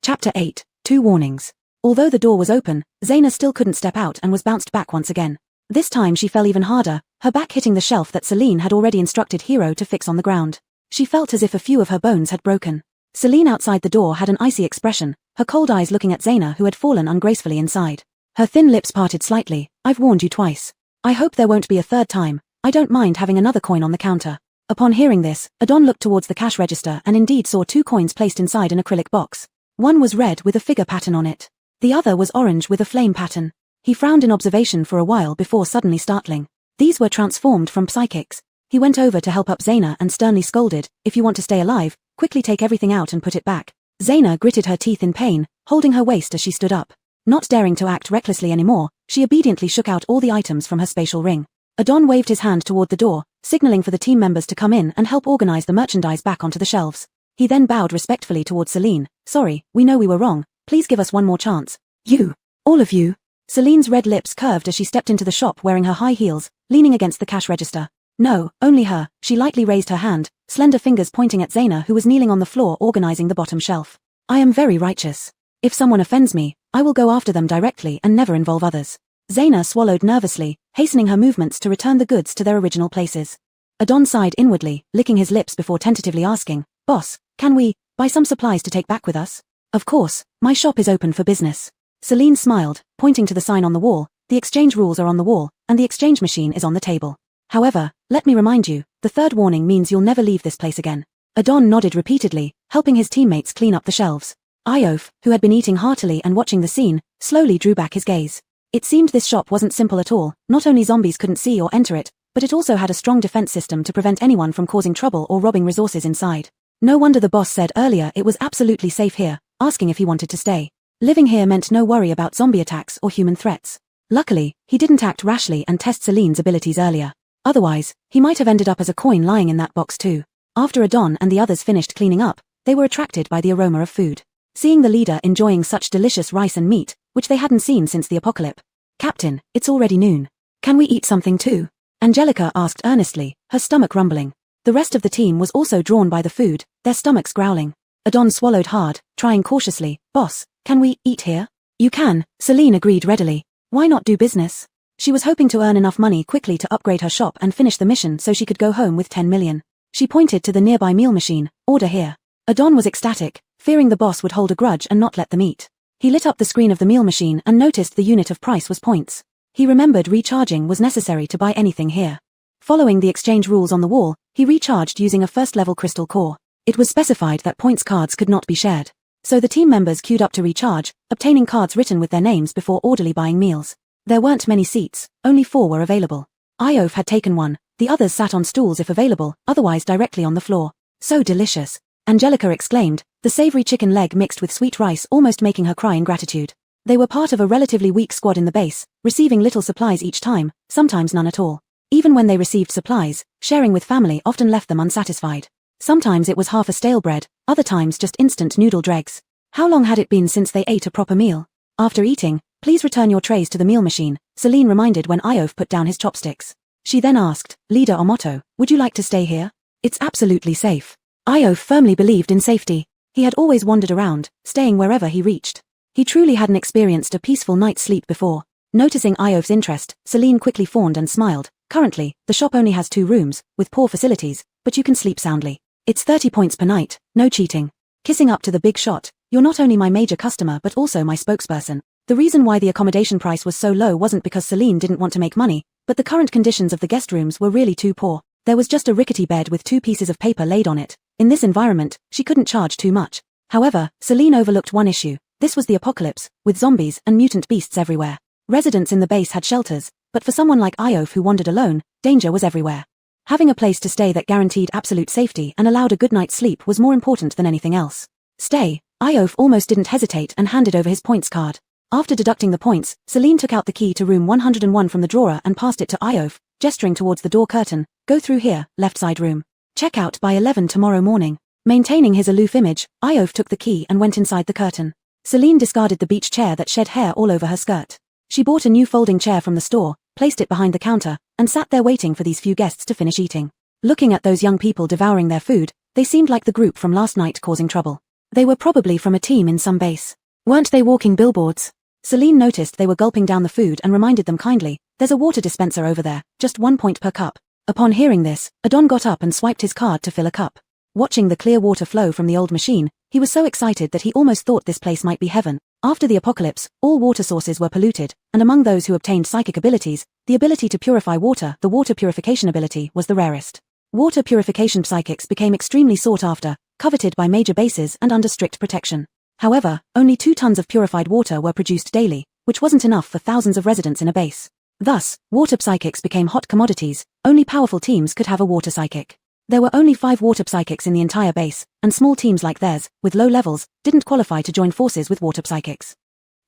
S1: Chapter 8. 2 Warnings. Although the door was open, Zaina still couldn't step out and was bounced back once again. This time she fell even harder, her back hitting the shelf that Celine had already instructed Hero to fix on the ground. She felt as if a few of her bones had broken. Celine outside the door had an icy expression, her cold eyes looking at Zaina who had fallen ungracefully inside. Her thin lips parted slightly. I've warned you twice. I hope there won't be a third time. I don't mind having another coin on the counter. Upon hearing this, Adon looked towards the cash register and indeed saw 2 coins placed inside an acrylic box. One was red with a figure pattern on it. The other was orange with a flame pattern. He frowned in observation for a while before suddenly startling. These were transformed from psychics. He went over to help up Zaina and sternly scolded, if you want to stay alive, quickly take everything out and put it back. Zaina gritted her teeth in pain, holding her waist as she stood up. Not daring to act recklessly anymore, she obediently shook out all the items from her spatial ring. Adon waved his hand toward the door, signaling for the team members to come in and help organize the merchandise back onto the shelves. He then bowed respectfully towards Celine. Sorry, we know we were wrong. Please give us one more chance. You. All of you. Celine's red lips curved as she stepped into the shop wearing her high heels, leaning against the cash register. No, only her. She lightly raised her hand, slender fingers pointing at Zaina who was kneeling on the floor organizing the bottom shelf. I am very righteous. If someone offends me, I will go after them directly and never involve others. Zaina swallowed nervously, hastening her movements to return the goods to their original places. Adon sighed inwardly, licking his lips before tentatively asking, Boss, can we buy some supplies to take back with us? Of course, my shop is open for business. Celine smiled, pointing to the sign on the wall. The exchange rules are on the wall, and the exchange machine is on the table. However, let me remind you, the third warning means you'll never leave this place again. Adon nodded repeatedly, helping his teammates clean up the shelves. Iof, who had been eating heartily and watching the scene, slowly drew back his gaze. It seemed this shop wasn't simple at all. Not only zombies couldn't see or enter it, but it also had a strong defense system to prevent anyone from causing trouble or robbing resources inside. No wonder the boss said earlier it was absolutely safe here, asking if he wanted to stay. Living here meant no worry about zombie attacks or human threats. Luckily, he didn't act rashly and test Celine's abilities earlier. Otherwise, he might have ended up as a coin lying in that box too. After Adon and the others finished cleaning up, they were attracted by the aroma of food. Seeing the leader enjoying such delicious rice and meat, which they hadn't seen since the apocalypse. Captain, it's already noon. Can we eat something too? Angelica asked earnestly, her stomach rumbling. The rest of the team was also drawn by the food, their stomachs growling. Adon swallowed hard, trying cautiously, Boss, can we eat here? You can, Celine agreed readily. Why not do business? She was hoping to earn enough money quickly to upgrade her shop and finish the mission so she could go home with 10 million. She pointed to the nearby meal machine, order here. Adon was ecstatic, fearing the boss would hold a grudge and not let them eat. He lit up the screen of the meal machine and noticed the unit of price was points. He remembered recharging was necessary to buy anything here. Following the exchange rules on the wall, he recharged using a first-level crystal core. It was specified that points cards could not be shared. So the team members queued up to recharge, obtaining cards written with their names before orderly buying meals. There weren't many seats, only 4 were available. Iof had taken one, the others sat on stools if available, otherwise directly on the floor. So delicious. Angelica exclaimed, the savory chicken leg mixed with sweet rice almost making her cry in gratitude. They were part of a relatively weak squad in the base, receiving little supplies each time, sometimes none at all. Even when they received supplies, sharing with family often left them unsatisfied. Sometimes it was half a stale bread, other times just instant noodle dregs. How long had it been since they ate a proper meal? After eating, please return your trays to the meal machine, Celine reminded when Iof put down his chopsticks. She then asked, Leader Omoto, would you like to stay here? It's absolutely safe. Iof firmly believed in safety. He had always wandered around, staying wherever he reached. He truly hadn't experienced a peaceful night's sleep before. Noticing Iof's interest, Celine quickly fawned and smiled. Currently, the shop only has 2 rooms, with poor facilities, but you can sleep soundly. It's 30 points per night, no cheating. Kissing up to the big shot, you're not only my major customer but also my spokesperson. The reason why the accommodation price was so low wasn't because Celine didn't want to make money, but the current conditions of the guest rooms were really too poor. There was just a rickety bed with 2 pieces of paper laid on it. In this environment, she couldn't charge too much. However, Celine overlooked one issue. This was the apocalypse, with zombies and mutant beasts everywhere. Residents in the base had shelters, but for someone like Iof who wandered alone, danger was everywhere. Having a place to stay that guaranteed absolute safety and allowed a good night's sleep was more important than anything else. Stay. Iof almost didn't hesitate and handed over his points card. After deducting the points, Celine took out the key to room 101 from the drawer and passed it to Iof, gesturing towards the door curtain. Go through here, left side room. Check out by 11 tomorrow morning. Maintaining his aloof image, Iof took the key and went inside the curtain. Celine discarded the beach chair that shed hair all over her skirt. She bought a new folding chair from the store, placed it behind the counter, and sat there waiting for these few guests to finish eating. Looking at those young people devouring their food, they seemed like the group from last night causing trouble. They were probably from a team in some base. Weren't they walking billboards? Celine noticed they were gulping down the food and reminded them kindly, there's a water dispenser over there, just 1 point per cup. Upon hearing this, Adon got up and swiped his card to fill a cup. Watching the clear water flow from the old machine, he was so excited that he almost thought this place might be heaven. After the apocalypse, all water sources were polluted, and among those who obtained psychic abilities, the ability to purify water, the water purification ability, was the rarest. Water purification psychics became extremely sought after, coveted by major bases and under strict protection. However, only 2 tons of purified water were produced daily, which wasn't enough for thousands of residents in a base. Thus, water psychics became hot commodities. Only powerful teams could have a water psychic. There were only 5 water psychics in the entire base, and small teams like theirs, with low levels, didn't qualify to join forces with water psychics.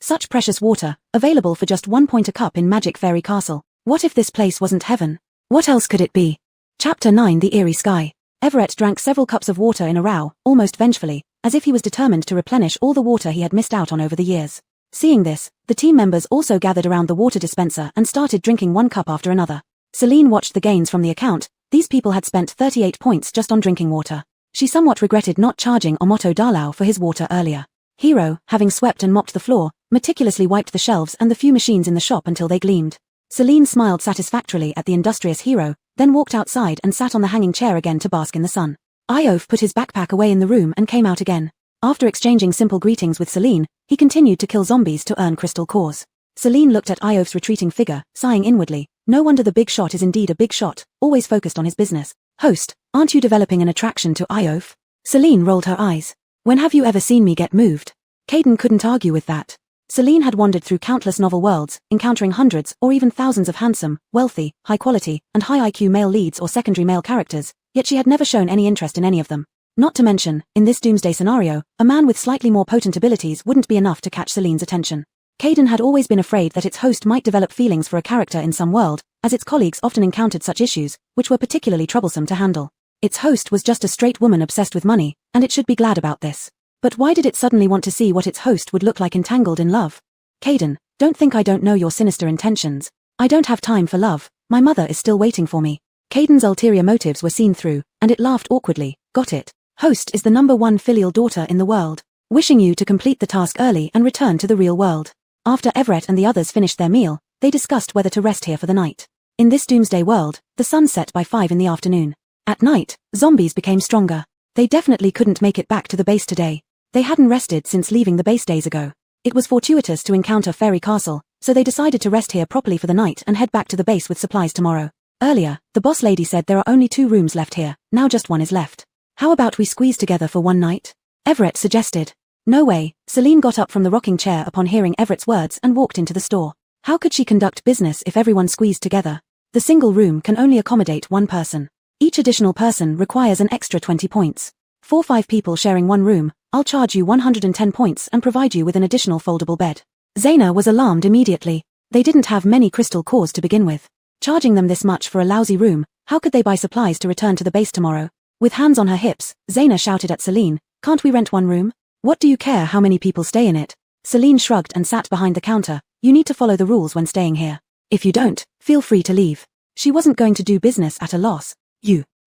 S1: Such precious water, available for just 1 point a cup in Magic Fairy Castle. What if this place wasn't heaven? What else could it be? Chapter 9: The Eerie Sky. Everett drank several cups of water in a row, almost vengefully, as if he was determined to replenish all the water he had missed out on over the years. Seeing this, the team members also gathered around the water dispenser and started drinking 1 cup after another. Celine watched the gains from the account. These people had spent 38 points just on drinking water. She somewhat regretted not charging Omoto Darlau for his water earlier. Hero, having swept and mopped the floor, meticulously wiped the shelves and the few machines in the shop until they gleamed. Celine smiled satisfactorily at the industrious Hero, then walked outside and sat on the hanging chair again to bask in the sun. Iof put his backpack away in the room and came out again. After exchanging simple greetings with Celine, he continued to kill zombies to earn crystal cores. Celine looked at Iof's retreating figure, sighing inwardly. No wonder the big shot is indeed a big shot, always focused on his business. Host, aren't you developing an attraction to Iof? Celine rolled her eyes. When have you ever seen me get moved? Caden couldn't argue with that. Celine had wandered through countless novel worlds, encountering hundreds or even thousands of handsome, wealthy, high-quality, and high IQ male leads or secondary male characters, yet she had never shown any interest in any of them. Not to mention, in this doomsday scenario, a man with slightly more potent abilities wouldn't be enough to catch Celine's attention. Caden had always been afraid that its host might develop feelings for a character in some world, as its colleagues often encountered such issues, which were particularly troublesome to handle. Its host was just a straight woman obsessed with money, and it should be glad about this. But why did it suddenly want to see what its host would look like entangled in love? Caden, don't think I don't know your sinister intentions. I don't have time for love, my mother is still waiting for me. Caden's ulterior motives were seen through, and it laughed awkwardly. Got it. Host is the #1 filial daughter in the world. Wishing you to complete the task early and return to the real world. After Everett and the others finished their meal, they discussed whether to rest here for the night. In this doomsday world, the sun set by 5 in the afternoon. At night, zombies became stronger. They definitely couldn't make it back to the base today. They hadn't rested since leaving the base days ago. It was fortuitous to encounter Fairy Castle, so they decided to rest here properly for the night and head back to the base with supplies tomorrow. Earlier, the boss lady said there are only 2 rooms left here, now just 1 is left. How about we squeeze together for 1 night? Everett suggested. No way. Celine got up from the rocking chair upon hearing Everett's words and walked into the store. How could she conduct business if everyone squeezed together? The single room can only accommodate 1 person. Each additional person requires an extra 20 points. For 5 people sharing 1 room, I'll charge you 110 points and provide you with an additional foldable bed. Zaina was alarmed immediately. They didn't have many crystal cores to begin with. Charging them this much for a lousy room, how could they buy supplies to return to the base tomorrow? With hands on her hips, Zaina shouted at Celine, can't we rent 1 room? What do you care how many people stay in it? Celine shrugged and sat behind the counter. You need to follow the rules when staying here. If you don't, feel free to leave. She wasn't going to do business at a loss.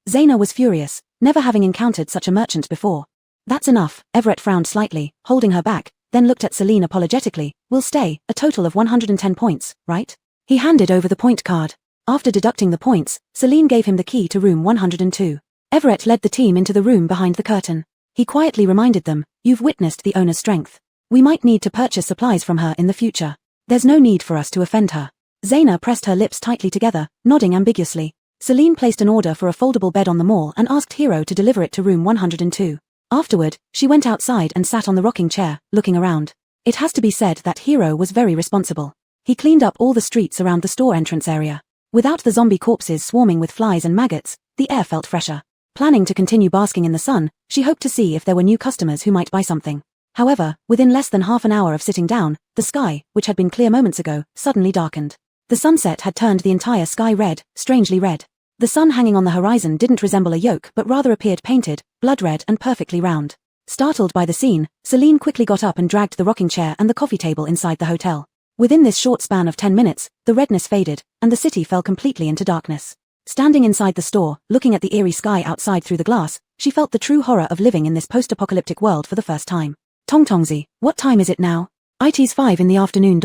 S1: Zaina was furious, never having encountered such a merchant before. That's enough. Everett frowned slightly, holding her back, then looked at Celine apologetically. We'll stay, a total of 110 points, right? He handed over the point card. After deducting the points, Celine gave him the key to room 102. Everett led the team into the room behind the curtain. He quietly reminded them, you've witnessed the owner's strength. We might need to purchase supplies from her in the future. There's no need for us to offend her. Zaina pressed her lips tightly together, nodding ambiguously. Celine placed an order for a foldable bed on the mall and asked Hero to deliver it to room 102. Afterward, she went outside and sat on the rocking chair, looking around. It has to be said that Hero was very responsible. He cleaned up all the streets around the store entrance area. Without the zombie corpses swarming with flies and maggots, the air felt fresher. Planning to continue basking in the sun, she hoped to see if there were new customers who might buy something. However, within less than half an hour of sitting down, the sky, which had been clear moments ago, suddenly darkened. The sunset had turned the entire sky red, strangely red. The sun hanging on the horizon didn't resemble a yolk but rather appeared painted, blood red and perfectly round. Startled by the scene, Celine quickly got up and dragged the rocking chair and the coffee table inside the hotel. Within this short span of 10 minutes, the redness faded, and the city fell completely into darkness. Standing inside the store, looking at the eerie sky outside through the glass, she felt the true horror of living in this post-apocalyptic world for the first time. Tongtongzi, what time is it now? It's 5 in the afternoon.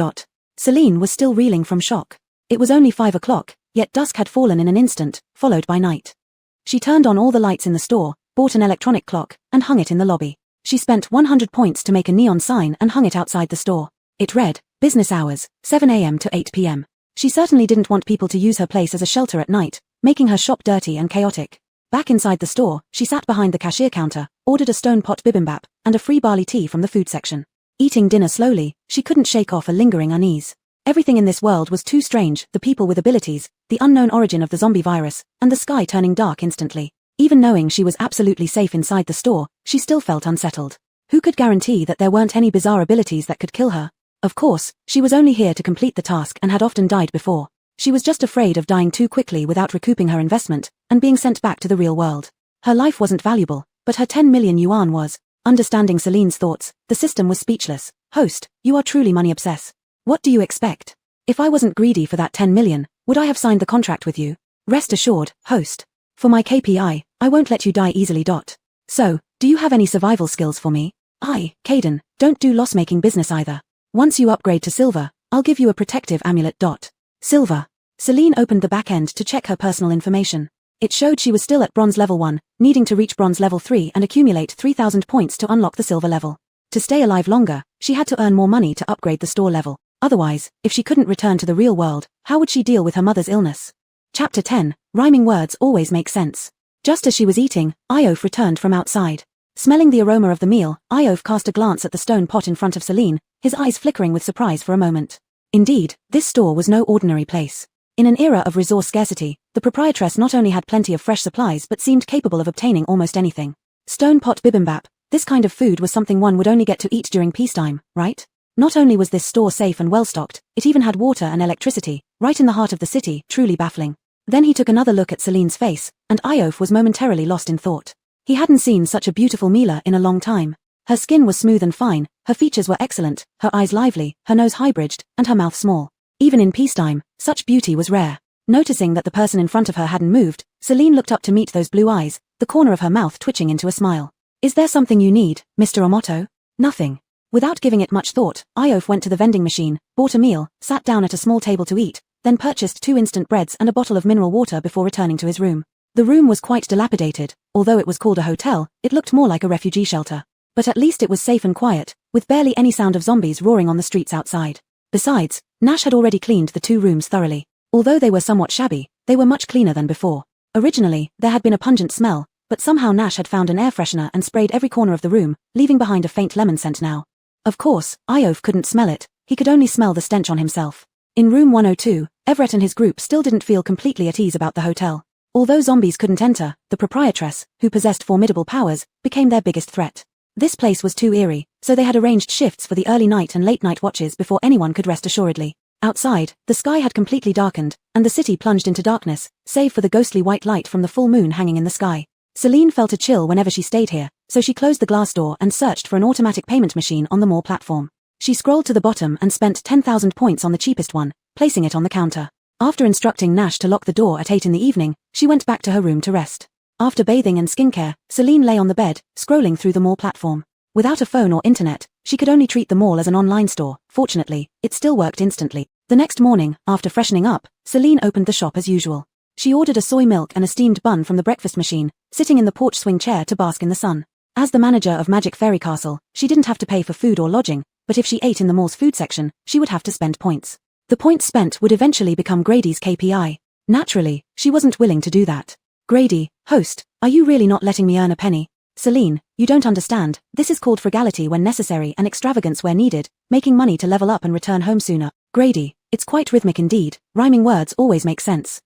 S1: Celine was still reeling from shock. It was only 5 o'clock, yet dusk had fallen in an instant, followed by night. She turned on all the lights in the store, bought an electronic clock, and hung it in the lobby. She spent 100 points to make a neon sign and hung it outside the store. It read, business hours, 7 a.m. to 8 p.m. She certainly didn't want people to use her place as a shelter at night, making her shop dirty and chaotic. Back inside the store, she sat behind the cashier counter, ordered a stone pot bibimbap, and a free barley tea from the food section. Eating dinner slowly, she couldn't shake off a lingering unease. Everything in this world was too strange, the people with abilities, the unknown origin of the zombie virus, and the sky turning dark instantly. Even knowing she was absolutely safe inside the store, she still felt unsettled. Who could guarantee that there weren't any bizarre abilities that could kill her? Of course, she was only here to complete the task and had often died before. She was just afraid of dying too quickly without recouping her investment, and being sent back to the real world. Her life wasn't valuable, but her 10 million yuan was. Understanding Celine's thoughts, the system was speechless. Host, you are truly money obsessed. What do you expect? If I wasn't greedy for that 10 million, would I have signed the contract with you? Rest assured, host. For my KPI, I won't let you die easily. So, do you have any survival skills for me? Caden, don't do loss-making business either. Once you upgrade to silver, I'll give you a protective amulet. Silver. Celine opened the back end to check her personal information. It showed she was still at bronze level 1, needing to reach bronze level 3 and accumulate 3,000 points to unlock the silver level. To stay alive longer, she had to earn more money to upgrade the store level. Otherwise, if she couldn't return to the real world, how would she deal with her mother's illness? Chapter 10, Rhyming words always make sense. Just as she was eating, Iof returned from outside. Smelling the aroma of the meal, Iof cast a glance at the stone pot in front of Celine, his eyes flickering with surprise for a moment. Indeed, this store was no ordinary place. In an era of resource scarcity, the proprietress not only had plenty of fresh supplies but seemed capable of obtaining almost anything. Stone pot bibimbap, this kind of food was something one would only get to eat during peacetime, right? Not only was this store safe and well-stocked, it even had water and electricity, right in the heart of the city, truly baffling. Then he took another look at Celine's face, and Iof was momentarily lost in thought. He hadn't seen such a beautiful Mila in a long time. Her skin was smooth and fine, her features were excellent, her eyes lively, her nose high-bridged, and her mouth small. Even in peacetime, such beauty was rare. Noticing that the person in front of her hadn't moved, Celine looked up to meet those blue eyes, the corner of her mouth twitching into a smile. Is there something you need, Mr. Omoto? Nothing. Without giving it much thought, Iof went to the vending machine, bought a meal, sat down at a small table to eat, then purchased 2 instant breads and a bottle of mineral water before returning to his room. The room was quite dilapidated. Although it was called a hotel, it looked more like a refugee shelter. But at least it was safe and quiet, with barely any sound of zombies roaring on the streets outside. Besides, Nash had already cleaned the 2 rooms thoroughly. Although they were somewhat shabby, they were much cleaner than before. Originally, there had been a pungent smell, but somehow Nash had found an air freshener and sprayed every corner of the room, leaving behind a faint lemon scent now. Of course, Iof couldn't smell it, he could only smell the stench on himself. In room 102, Everett and his group still didn't feel completely at ease about the hotel. Although zombies couldn't enter, the proprietress, who possessed formidable powers, became their biggest threat. This place was too eerie, so they had arranged shifts for the early night and late night watches before anyone could rest assuredly. Outside, the sky had completely darkened, and the city plunged into darkness, save for the ghostly white light from the full moon hanging in the sky. Celine felt a chill whenever she stayed here, so she closed the glass door and searched for an automatic payment machine on the mall platform. She scrolled to the bottom and spent 10,000 points on the cheapest one, placing it on the counter. After instructing Nash to lock the door at 8 in the evening, she went back to her room to rest. After bathing and skincare, Celine lay on the bed, scrolling through the mall platform. Without a phone or internet, she could only treat the mall as an online store. Fortunately, it still worked instantly. The next morning, after freshening up, Celine opened the shop as usual. She ordered a soy milk and a steamed bun from the breakfast machine, sitting in the porch swing chair to bask in the sun. As the manager of Magic Fairy Castle, she didn't have to pay for food or lodging, but if she ate in the mall's food section, she would have to spend points. The points spent would eventually become Grady's KPI. Naturally, she wasn't willing to do that. Grady, host, are you really not letting me earn a penny? Celine, You don't understand, this is called frugality when necessary and extravagance where needed, making money to level up and return home sooner. Grady, it's quite rhythmic indeed, rhyming words always make sense.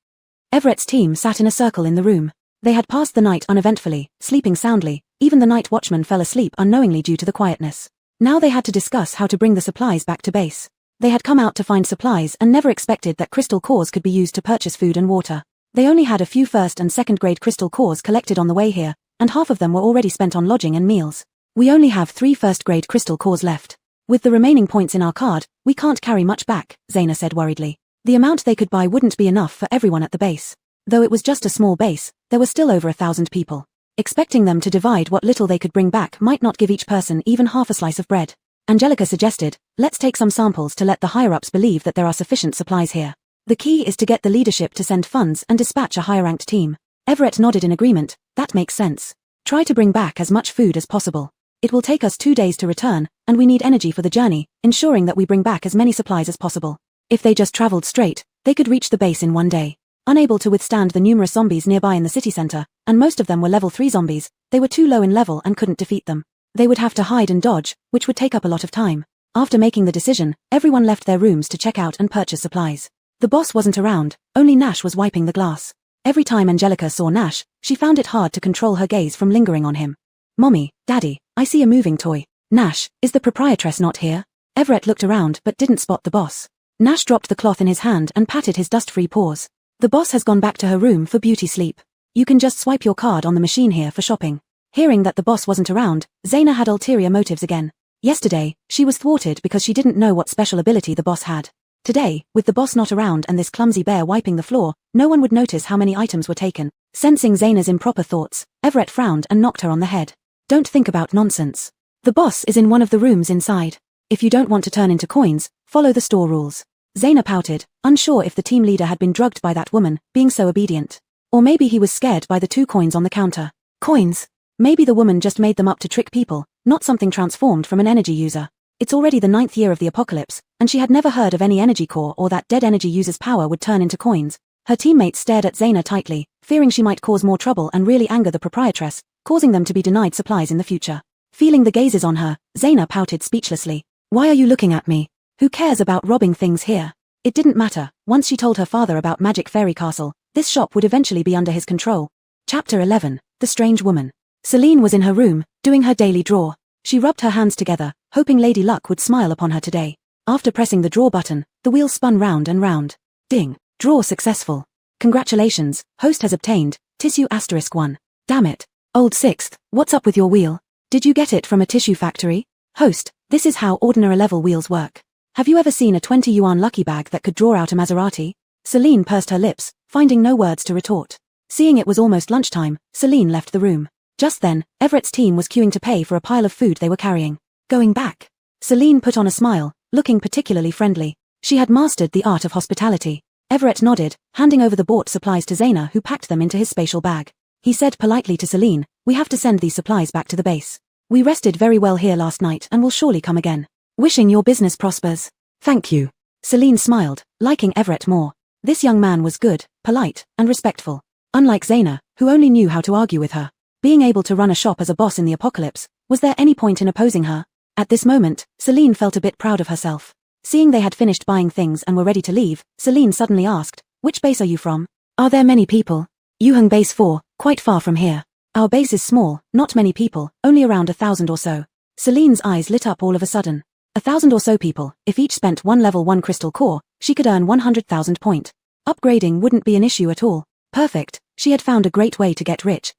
S1: Everett's team sat in a circle in the room. They had passed the night uneventfully, sleeping soundly, even the night watchman fell asleep unknowingly due to the quietness. Now they had to discuss how to bring the supplies back to base. They had come out to find supplies and never expected that crystal cores could be used to purchase food and water. They only had a few first and second grade crystal cores collected on the way here, and half of them were already spent on lodging and meals. We only have 3 first grade crystal cores left. With the remaining points in our card, we can't carry much back, Zaina said worriedly. The amount they could buy wouldn't be enough for everyone at the base. Though it was just a small base, there were still over 1,000 people. Expecting them to divide what little they could bring back might not give each person even half a slice of bread. Angelica suggested, let's take some samples to let the higher-ups believe that there are sufficient supplies here. The key is to get the leadership to send funds and dispatch a higher-ranked team. Everett nodded in agreement, that makes sense. Try to bring back as much food as possible. It will take us 2 days to return, and we need energy for the journey, ensuring that we bring back as many supplies as possible. If they just traveled straight, they could reach the base in 1 day. Unable to withstand the numerous zombies nearby in the city center, and most of them were level 3 zombies, they were too low in level and couldn't defeat them. They would have to hide and dodge, which would take up a lot of time. After making the decision, everyone left their rooms to check out and purchase supplies. The boss wasn't around, only Nash was wiping the glass. Every time Angelica saw Nash, she found it hard to control her gaze from lingering on him. Mommy, Daddy, I see a moving toy. Nash, is the proprietress not here? Everett looked around but didn't spot the boss. Nash dropped the cloth in his hand and patted his dust-free paws. The boss has gone back to her room for beauty sleep. You can just swipe your card on the machine here for shopping. Hearing that the boss wasn't around, Zaina had ulterior motives again. Yesterday, she was thwarted because she didn't know what special ability the boss had. Today, with the boss not around and this clumsy bear wiping the floor, no one would notice how many items were taken. Sensing Zaina's improper thoughts, Everett frowned and knocked her on the head. Don't think about nonsense. The boss is in one of the rooms inside. If you don't want to turn into coins, follow the store rules. Zaina pouted, unsure if the team leader had been drugged by that woman, being so obedient. Or maybe he was scared by the 2 coins on the counter. Coins? Maybe the woman just made them up to trick people, not something transformed from an energy user. It's already the 9th year of the apocalypse, and she had never heard of any energy core or that dead energy user's power would turn into coins. Her teammates stared at Zaina tightly, fearing she might cause more trouble and really anger the proprietress, causing them to be denied supplies in the future. Feeling the gazes on her, Zaina pouted speechlessly. Why are you looking at me? Who cares about robbing things here? It didn't matter, once she told her father about Magic Fairy Castle, this shop would eventually be under his control. Chapter 11, The Strange Woman. Celine was in her room, doing her daily draw. She rubbed her hands together, hoping Lady Luck would smile upon her today. After pressing the draw button, the wheel spun round and round. Ding. Draw successful. Congratulations, host has obtained, tissue *1. Damn it. Old Sixth, what's up with your wheel? Did you get it from a tissue factory? Host, this is how ordinary level wheels work. Have you ever seen a 20 yuan lucky bag that could draw out a Maserati? Celine pursed her lips, finding no words to retort. Seeing it was almost lunchtime, Celine left the room. Just then, Everett's team was queuing to pay for a pile of food they were carrying. Going back. Celine put on a smile, looking particularly friendly. She had mastered the art of hospitality. Everett nodded, handing over the bought supplies to Zaina, who packed them into his spatial bag. He said politely to Celine, we have to send these supplies back to the base. We rested very well here last night and will surely come again. Wishing your business prospers. Thank you. Celine smiled, liking Everett more. This young man was good, polite, and respectful. Unlike Zaina, who only knew how to argue with her. Being able to run a shop as a boss in the apocalypse, was there any point in opposing her? At this moment, Celine felt a bit proud of herself. Seeing they had finished buying things and were ready to leave, Celine suddenly asked, which base are you from? Are there many people? Yuheng Base 4, quite far from here. Our base is small, not many people, only around 1,000 or so. Celine's eyes lit up all of a sudden. 1,000 or so people, if each spent one level 1 crystal core, she could earn 100,000 point. Upgrading wouldn't be an issue at all. Perfect, she had found a great way to get rich.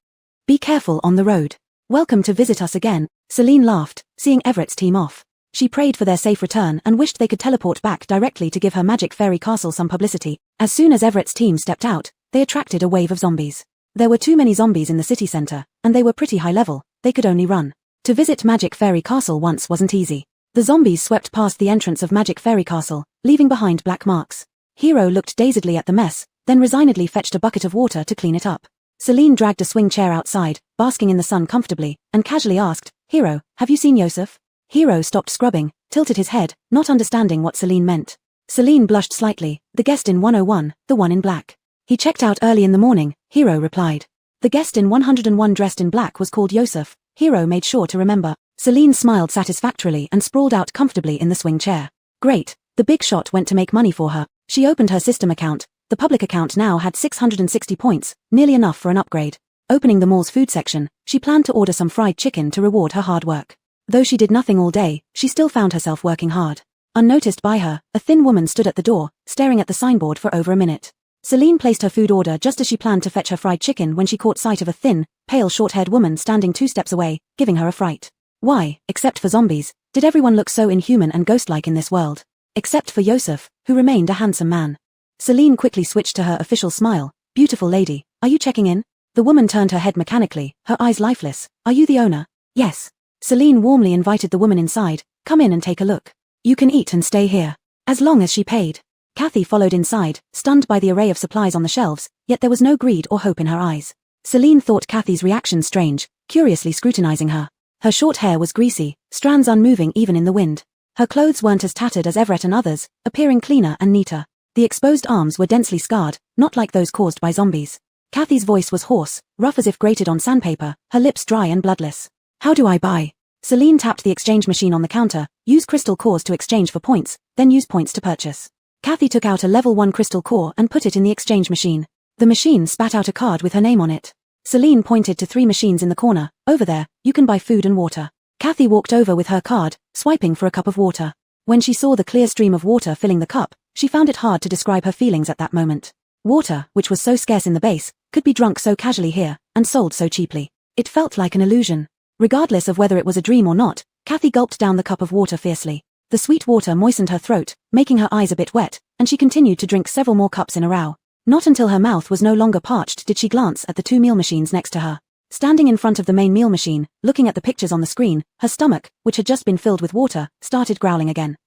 S1: Be careful on the road. Welcome to visit us again, Celine laughed, seeing Everett's team off. She prayed for their safe return and wished they could teleport back directly to give her Magic Fairy Castle some publicity. As soon as Everett's team stepped out, they attracted a wave of zombies. There were too many zombies in the city center, and they were pretty high level, they could only run. To visit Magic Fairy Castle once wasn't easy. The zombies swept past the entrance of Magic Fairy Castle, leaving behind black marks. Hero looked dazedly at the mess, then resignedly fetched a bucket of water to clean it up. Celine dragged a swing chair outside, basking in the sun comfortably, and casually asked, Hero, have you seen Yosef? Hero stopped scrubbing, tilted his head, not understanding what Celine meant. Celine blushed slightly, the guest in 101, the one in black. He checked out early in the morning, Hero replied. The guest in 101 dressed in black was called Yosef, Hero made sure to remember. Celine smiled satisfactorily and sprawled out comfortably in the swing chair. Great. The big shot went to make money for her. She opened her system account. The public account now had 660 points, nearly enough for an upgrade. Opening the mall's food section, she planned to order some fried chicken to reward her hard work. Though she did nothing all day, she still found herself working hard. Unnoticed by her, a thin woman stood at the door, staring at the signboard for over a minute. Celine placed her food order just as she planned to fetch her fried chicken when she caught sight of a thin, pale short-haired woman standing 2 steps away, giving her a fright. Why, except for zombies, did everyone look so inhuman and ghost-like in this world? Except for Yosef, who remained a handsome man. Celine quickly switched to her official smile. Beautiful lady, are you checking in? The woman turned her head mechanically, her eyes lifeless. Are you the owner? Yes. Celine warmly invited the woman inside. Come in and take a look. You can eat and stay here. As long as she paid. Kathy followed inside, stunned by the array of supplies on the shelves, yet there was no greed or hope in her eyes. Celine thought Kathy's reaction strange, curiously scrutinizing her. Her short hair was greasy, strands unmoving even in the wind. Her clothes weren't as tattered as Everett and others, appearing cleaner and neater. The exposed arms were densely scarred, not like those caused by zombies. Kathy's voice was hoarse, rough as if grated on sandpaper, her lips dry and bloodless. How do I buy? Celine tapped the exchange machine on the counter. Use crystal cores to exchange for points, then use points to purchase. Kathy took out a level 1 crystal core and put it in the exchange machine. The machine spat out a card with her name on it. Celine pointed to 3 machines in the corner. Over there, you can buy food and water. Kathy walked over with her card, swiping for a cup of water. When she saw the clear stream of water filling the cup, she found it hard to describe her feelings at that moment. Water, which was so scarce in the base, could be drunk so casually here, and sold so cheaply. It felt like an illusion. Regardless of whether it was a dream or not, Kathy gulped down the cup of water fiercely. The sweet water moistened her throat, making her eyes a bit wet, and she continued to drink several more cups in a row. Not until her mouth was no longer parched did she glance at the 2 meal machines next to her. Standing in front of the main meal machine, looking at the pictures on the screen, her stomach, which had just been filled with water, started growling again.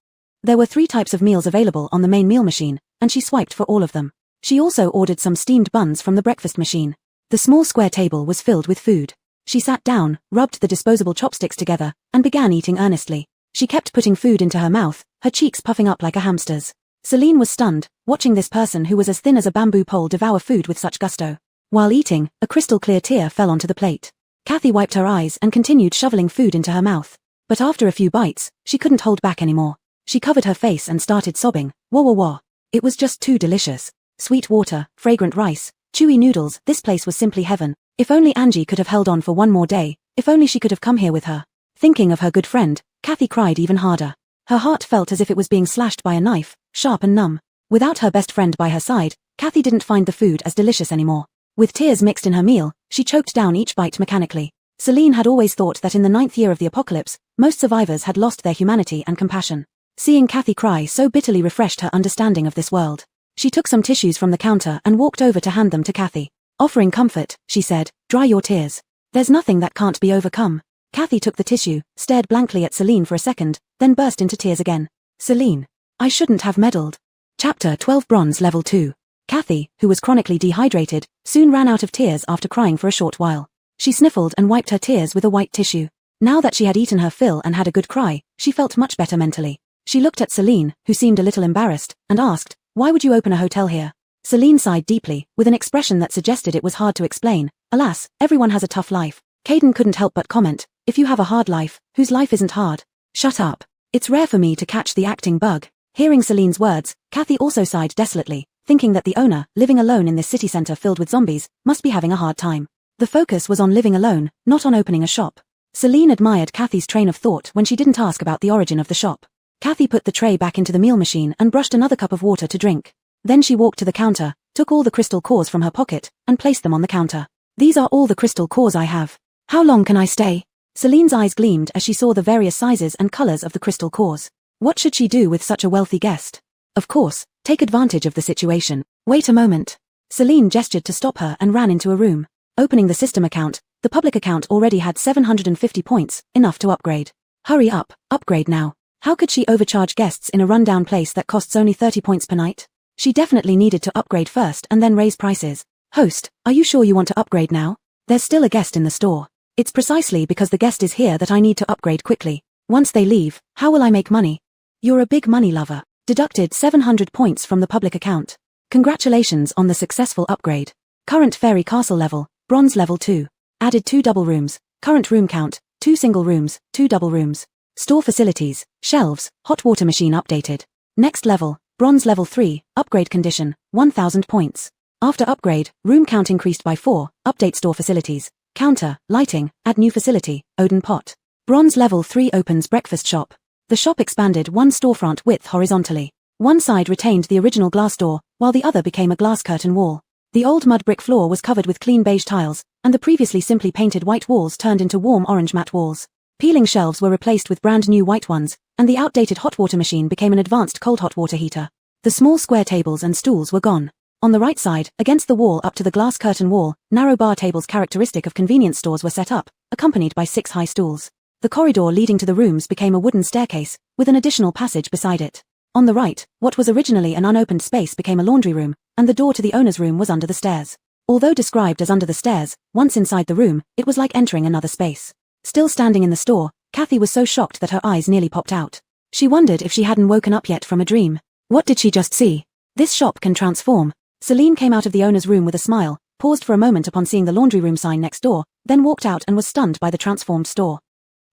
S1: There were 3 types of meals available on the main meal machine, and she swiped for all of them. She also ordered some steamed buns from the breakfast machine. The small square table was filled with food. She sat down, rubbed the disposable chopsticks together, and began eating earnestly. She kept putting food into her mouth, her cheeks puffing up like a hamster's. Celine was stunned, watching this person who was as thin as a bamboo pole devour food with such gusto. While eating, a crystal-clear tear fell onto the plate. Kathy wiped her eyes and continued shoveling food into her mouth. But after a few bites, she couldn't hold back anymore. She covered her face and started sobbing. Wah wah wah. It was just too delicious. Sweet water, fragrant rice, chewy noodles, this place was simply heaven. If only Angie could have held on for one more day, if only she could have come here with her. Thinking of her good friend, Kathy cried even harder. Her heart felt as if it was being slashed by a knife, sharp and numb. Without her best friend by her side, Kathy didn't find the food as delicious anymore. With tears mixed in her meal, she choked down each bite mechanically. Celine had always thought that in the 9th year of the apocalypse, most survivors had lost their humanity and compassion. Seeing Kathy cry so bitterly refreshed her understanding of this world. She took some tissues from the counter and walked over to hand them to Kathy. Offering comfort, she said, "Dry your tears. There's nothing that can't be overcome." Kathy took the tissue, stared blankly at Celine for a second, then burst into tears again. Celine. I shouldn't have meddled. Chapter 12 Bronze Level 2. Kathy, who was chronically dehydrated, soon ran out of tears after crying for a short while. She sniffled and wiped her tears with a white tissue. Now that she had eaten her fill and had a good cry, she felt much better mentally. She looked at Celine, who seemed a little embarrassed, and asked, "Why would you open a hotel here?" Celine sighed deeply, with an expression that suggested it was hard to explain. Alas, everyone has a tough life. Caden couldn't help but comment, "If you have a hard life, whose life isn't hard?" Shut up. It's rare for me to catch the acting bug. Hearing Celine's words, Kathy also sighed desolately, thinking that the owner, living alone in this city center filled with zombies, must be having a hard time. The focus was on living alone, not on opening a shop. Celine admired Kathy's train of thought when she didn't ask about the origin of the shop. Kathy put the tray back into the meal machine and brushed another cup of water to drink. Then she walked to the counter, took all the crystal cores from her pocket, and placed them on the counter. "These are all the crystal cores I have. How long can I stay?" Celine's eyes gleamed as she saw the various sizes and colors of the crystal cores. What should she do with such a wealthy guest? Of course, take advantage of the situation. Wait a moment. Celine gestured to stop her and ran into a room. Opening the system account, the public account already had 750 points, enough to upgrade. Hurry up, upgrade now. How could she overcharge guests in a rundown place that costs only 30 points per night? She definitely needed to upgrade first and then raise prices. Host, are you sure you want to upgrade now? There's still a guest in the store. It's precisely because the guest is here that I need to upgrade quickly. Once they leave, how will I make money? You're a big money lover. Deducted 700 points from the public account. Congratulations on the successful upgrade. Current Fairy Castle level, Bronze level 2. Added 2 double rooms, Current room count, 2 single rooms, 2 double rooms. Store facilities, shelves, hot water machine updated. Next level, bronze level 3, upgrade condition, 1000 points. After upgrade, room count increased by 4, update store facilities. Counter, lighting, add new facility, Odin pot. Bronze level 3 opens breakfast shop. The shop expanded 1 storefront width horizontally. One side retained the original glass door, while the other became a glass curtain wall. The old mud brick floor was covered with clean beige tiles, and the previously simply painted white walls turned into warm orange matte walls. Peeling shelves were replaced with brand new white ones, and the outdated hot water machine became an advanced cold hot water heater. The small square tables and stools were gone. On the right side, against the wall up to the glass curtain wall, narrow bar tables characteristic of convenience stores were set up, accompanied by 6 high stools. The corridor leading to the rooms became a wooden staircase, with an additional passage beside it. On the right, what was originally an unopened space became a laundry room, and the door to the owner's room was under the stairs. Although described as under the stairs, once inside the room, it was like entering another space. Still standing in the store, Kathy was so shocked that her eyes nearly popped out. She wondered if she hadn't woken up yet from a dream. What did she just see? This shop can transform. Celine came out of the owner's room with a smile, paused for a moment upon seeing the laundry room sign next door, then walked out and was stunned by the transformed store.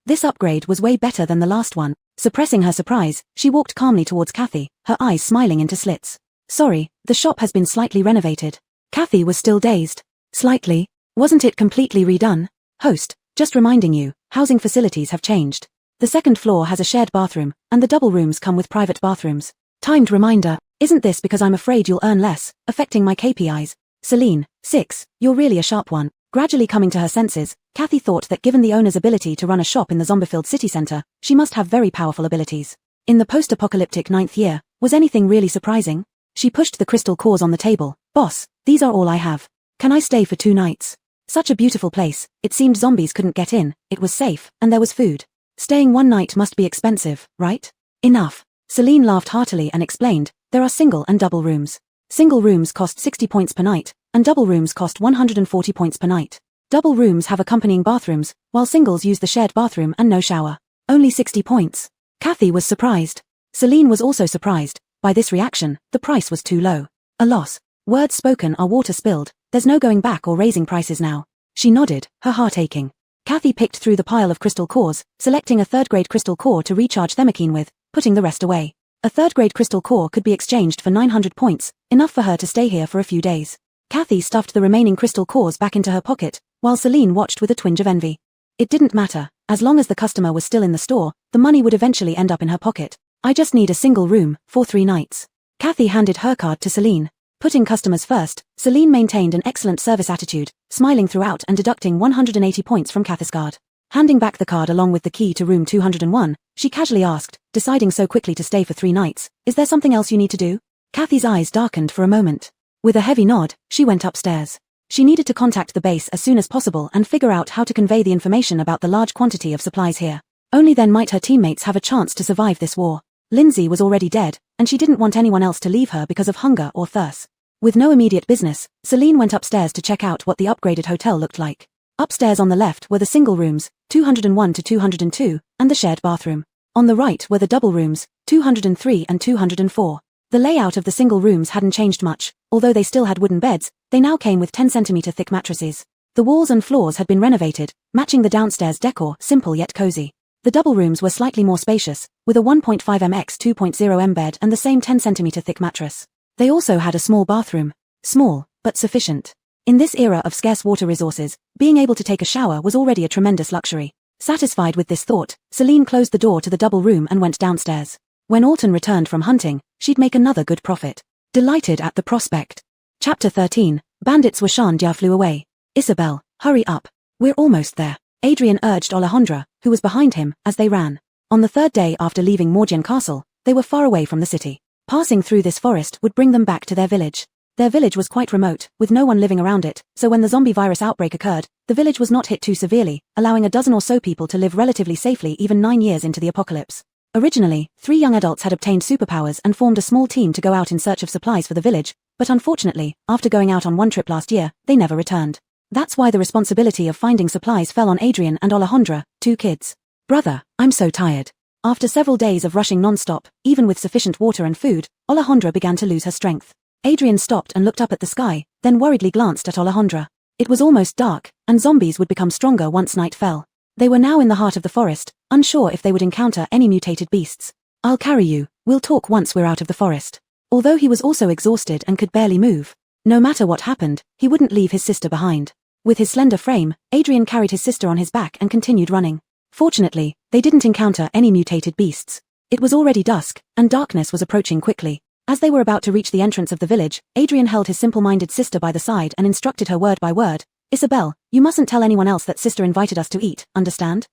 S1: This upgrade was way better than the last one. Suppressing her surprise, she walked calmly towards Kathy, her eyes smiling into slits. Sorry, the shop has been slightly renovated. Kathy was still dazed. Slightly? Wasn't it completely redone? Host, just reminding you, housing facilities have changed. The second floor has a shared bathroom, and the double rooms come with private bathrooms. Timed reminder, isn't this because I'm afraid you'll earn less, affecting my KPIs? Celine, 6, you're really a sharp one. Gradually coming to her senses, Kathy thought that given the owner's ability to run a shop in the zombie-filled city center, she must have very powerful abilities. In the post-apocalyptic 9th year, was anything really surprising? She pushed the crystal cores on the table. Boss, these are all I have. Can I stay for 2 nights? Such a beautiful place, it seemed zombies couldn't get in, it was safe, and there was food. Staying 1 night must be expensive, right? Enough. Celine laughed heartily and explained, there are single and double rooms. Single rooms cost 60 points per night, and double rooms cost 140 points per night. Double rooms have accompanying bathrooms, while singles use the shared bathroom and no shower. Only 60 points. Kathy was surprised. Celine was also surprised. By this reaction, the price was too low. A loss. Words spoken are water spilled, there's no going back or raising prices now. She nodded, her heart aching. Kathy picked through the pile of crystal cores, selecting a 3rd grade crystal core to recharge Themokine with, putting the rest away. A 3rd grade crystal core could be exchanged for 900 points, enough for her to stay here for a few days. Kathy stuffed the remaining crystal cores back into her pocket, while Celine watched with a twinge of envy. It didn't matter, as long as the customer was still in the store, the money would eventually end up in her pocket. I just need a single room, for 3 nights. Kathy handed her card to Celine. Putting customers first, Celine maintained an excellent service attitude, smiling throughout and deducting 180 points from Kathy's card. Handing back the card along with the key to room 201, she casually asked, deciding so quickly to stay for 3 nights, is there something else you need to do? Kathy's eyes darkened for a moment. With a heavy nod, she went upstairs. She needed to contact the base as soon as possible and figure out how to convey the information about the large quantity of supplies here. Only then might her teammates have a chance to survive this war. Lindsay was already dead, and she didn't want anyone else to leave her because of hunger or thirst. With no immediate business, Celine went upstairs to check out what the upgraded hotel looked like. Upstairs on the left were the single rooms, 201 to 202, and the shared bathroom. On the right were the double rooms, 203 and 204. The layout of the single rooms hadn't changed much, although they still had wooden beds, they now came with 10 centimeter thick mattresses. The walls and floors had been renovated, matching the downstairs decor, simple yet cozy. The double rooms were slightly more spacious, with a 1.5 x 2.0 m bed and the same 10 centimeter thick mattress. They also had a small bathroom. Small, but sufficient. In this era of scarce water resources, being able to take a shower was already a tremendous luxury. Satisfied with this thought, Celine closed the door to the double room and went downstairs. When Alton returned from hunting, she'd make another good profit. Delighted at the prospect. Chapter 13, Bandits were Shandia flew away. Isabel, hurry up. We're almost there. Adrian urged Alejandra, who was behind him, as they ran. On the 3rd day after leaving Morgian Castle, they were far away from the city. Passing through this forest would bring them back to their village. Their village was quite remote, with no one living around it, so when the zombie virus outbreak occurred, the village was not hit too severely, allowing a dozen or so people to live relatively safely even 9 years into the apocalypse. Originally, 3 young adults had obtained superpowers and formed a small team to go out in search of supplies for the village, but unfortunately, after going out on one trip last year, they never returned. That's why the responsibility of finding supplies fell on Adrian and Alejandra, 2 kids. Brother, I'm so tired. After several days of rushing non-stop, even with sufficient water and food, Alejandra began to lose her strength. Adrian stopped and looked up at the sky, then worriedly glanced at Alejandra. It was almost dark, and zombies would become stronger once night fell. They were now in the heart of the forest, unsure if they would encounter any mutated beasts. "I'll carry you, we'll talk once we're out of the forest." Although he was also exhausted and could barely move. No matter what happened, he wouldn't leave his sister behind. With his slender frame, Adrian carried his sister on his back and continued running. Fortunately, they didn't encounter any mutated beasts. It was already dusk, and darkness was approaching quickly. As they were about to reach the entrance of the village, Adrian held his simple-minded sister by the side and instructed her word by word. "Isabel, you mustn't tell anyone else that sister invited us to eat, understand?"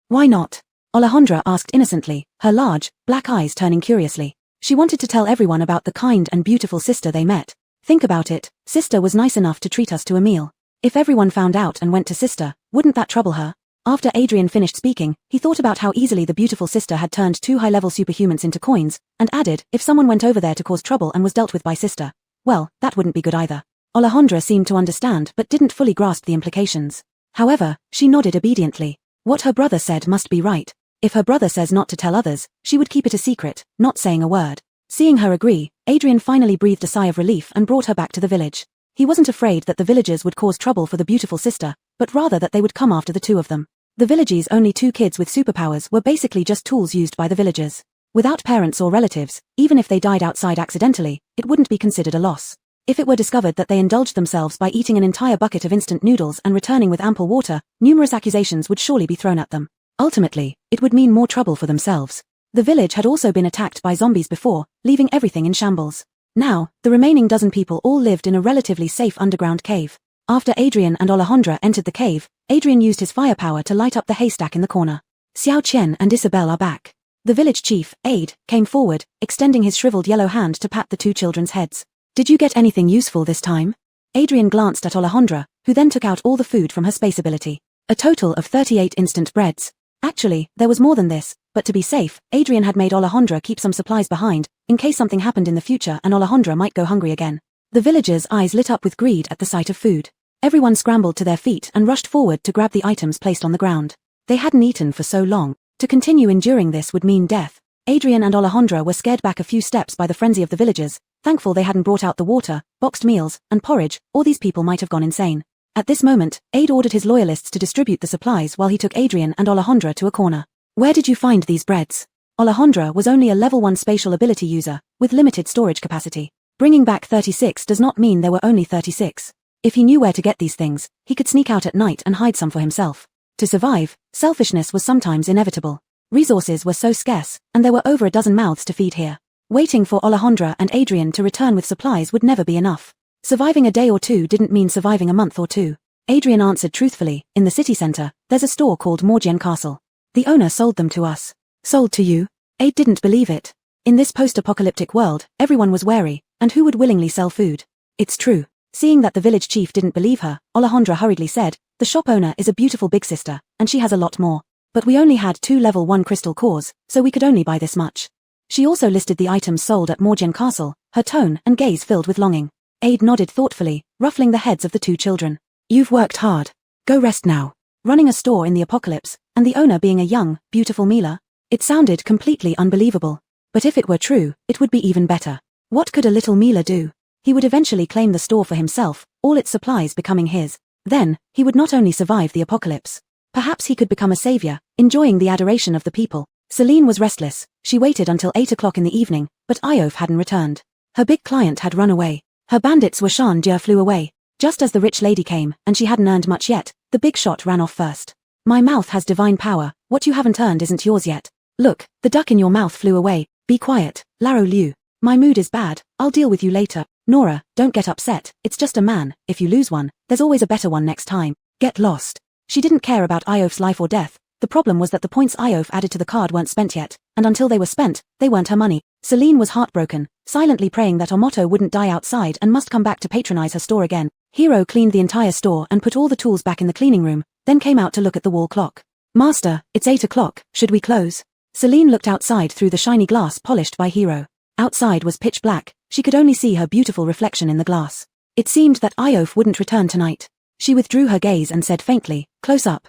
S1: "Why not?" Alejandra asked innocently, her large, black eyes turning curiously. She wanted to tell everyone about the kind and beautiful sister they met. "Think about it, sister was nice enough to treat us to a meal. If everyone found out and went to sister, wouldn't that trouble her?" After Adrian finished speaking, he thought about how easily the beautiful sister had turned two high-level superhumans into coins, and added, if someone went over there to cause trouble and was dealt with by sister, well, that wouldn't be good either. Alejandra seemed to understand but didn't fully grasp the implications. However, she nodded obediently. What her brother said must be right. If her brother says not to tell others, she would keep it a secret, not saying a word. Seeing her agree, Adrian finally breathed a sigh of relief and brought her back to the village. He wasn't afraid that the villagers would cause trouble for the beautiful sister, but rather that they would come after the two of them. The village's only two kids with superpowers were basically just tools used by the villagers. Without parents or relatives, even if they died outside accidentally, it wouldn't be considered a loss. If it were discovered that they indulged themselves by eating an entire bucket of instant noodles and returning with ample water, numerous accusations would surely be thrown at them. Ultimately, it would mean more trouble for themselves. The village had also been attacked by zombies before, leaving everything in shambles. Now, the remaining dozen people all lived in a relatively safe underground cave. After Adrian and Alejandra entered the cave, Adrian used his firepower to light up the haystack in the corner. "Xiao Qian and Isabel are back." The village chief, Aide, came forward, extending his shriveled yellow hand to pat the two children's heads. "Did you get anything useful this time?" Adrian glanced at Alejandra, who then took out all the food from her space ability. A total of 38 instant breads. Actually, there was more than this, but to be safe, Adrian had made Alejandra keep some supplies behind, in case something happened in the future and Alejandra might go hungry again. The villagers' eyes lit up with greed at the sight of food. Everyone scrambled to their feet and rushed forward to grab the items placed on the ground. They hadn't eaten for so long. To continue enduring this would mean death. Adrian and Alejandra were scared back a few steps by the frenzy of the villagers, thankful they hadn't brought out the water, boxed meals, and porridge, or these people might have gone insane. At this moment, Aide ordered his loyalists to distribute the supplies while he took Adrian and Alejandra to a corner. "Where did you find these breads?" Alejandra was only a level 1 spatial ability user, with limited storage capacity. Bringing back 36 does not mean there were only 36. If he knew where to get these things, he could sneak out at night and hide some for himself. To survive, selfishness was sometimes inevitable. Resources were so scarce, and there were over a dozen mouths to feed here. Waiting for Alejandra and Adrian to return with supplies would never be enough. Surviving a day or two didn't mean surviving a month or two. Adrian answered truthfully, "In the city center, there's a store called Morgian Castle. The owner sold them to us." "Sold to you?" Aide didn't believe it. In this post-apocalyptic world, everyone was wary, and who would willingly sell food? "It's true." Seeing that the village chief didn't believe her, Alejandra hurriedly said, "The shop owner is a beautiful big sister, and she has a lot more. But we only had 2 level 1 crystal cores, so we could only buy this much." She also listed the items sold at Morgian Castle, her tone and gaze filled with longing. Aide nodded thoughtfully, ruffling the heads of the two children. "You've worked hard. Go rest now." Running a store in the apocalypse, and the owner being a young, beautiful Mila, it sounded completely unbelievable. But if it were true, it would be even better. What could a little Mila do? He would eventually claim the store for himself, all its supplies becoming his. Then, he would not only survive the apocalypse. Perhaps he could become a savior, enjoying the adoration of the people. Celine was restless. She waited until 8 o'clock in the evening, but Iof hadn't returned. Her big client had run away. Her bandits were Shan flew away. Just as the rich lady came, and she hadn't earned much yet, the big shot ran off first. "My mouth has divine power. What you haven't earned isn't yours yet. Look, the duck in your mouth flew away. Be quiet, Laro Liu. My mood is bad. I'll deal with you later. Nora, don't get upset. It's just a man. If you lose one, there's always a better one next time. Get lost." She didn't care about Iof's life or death. The problem was that the points Iof added to the card weren't spent yet, and until they were spent, they weren't her money. Celine was heartbroken, silently praying that Omoto wouldn't die outside and must come back to patronize her store again. Hiro cleaned the entire store and put all the tools back in the cleaning room, then came out to look at the wall clock. "Master, it's 8 o'clock, should we close?" Celine looked outside through the shiny glass polished by Hiro. Outside was pitch black, she could only see her beautiful reflection in the glass. It seemed that Iof wouldn't return tonight. She withdrew her gaze and said faintly, "Close up."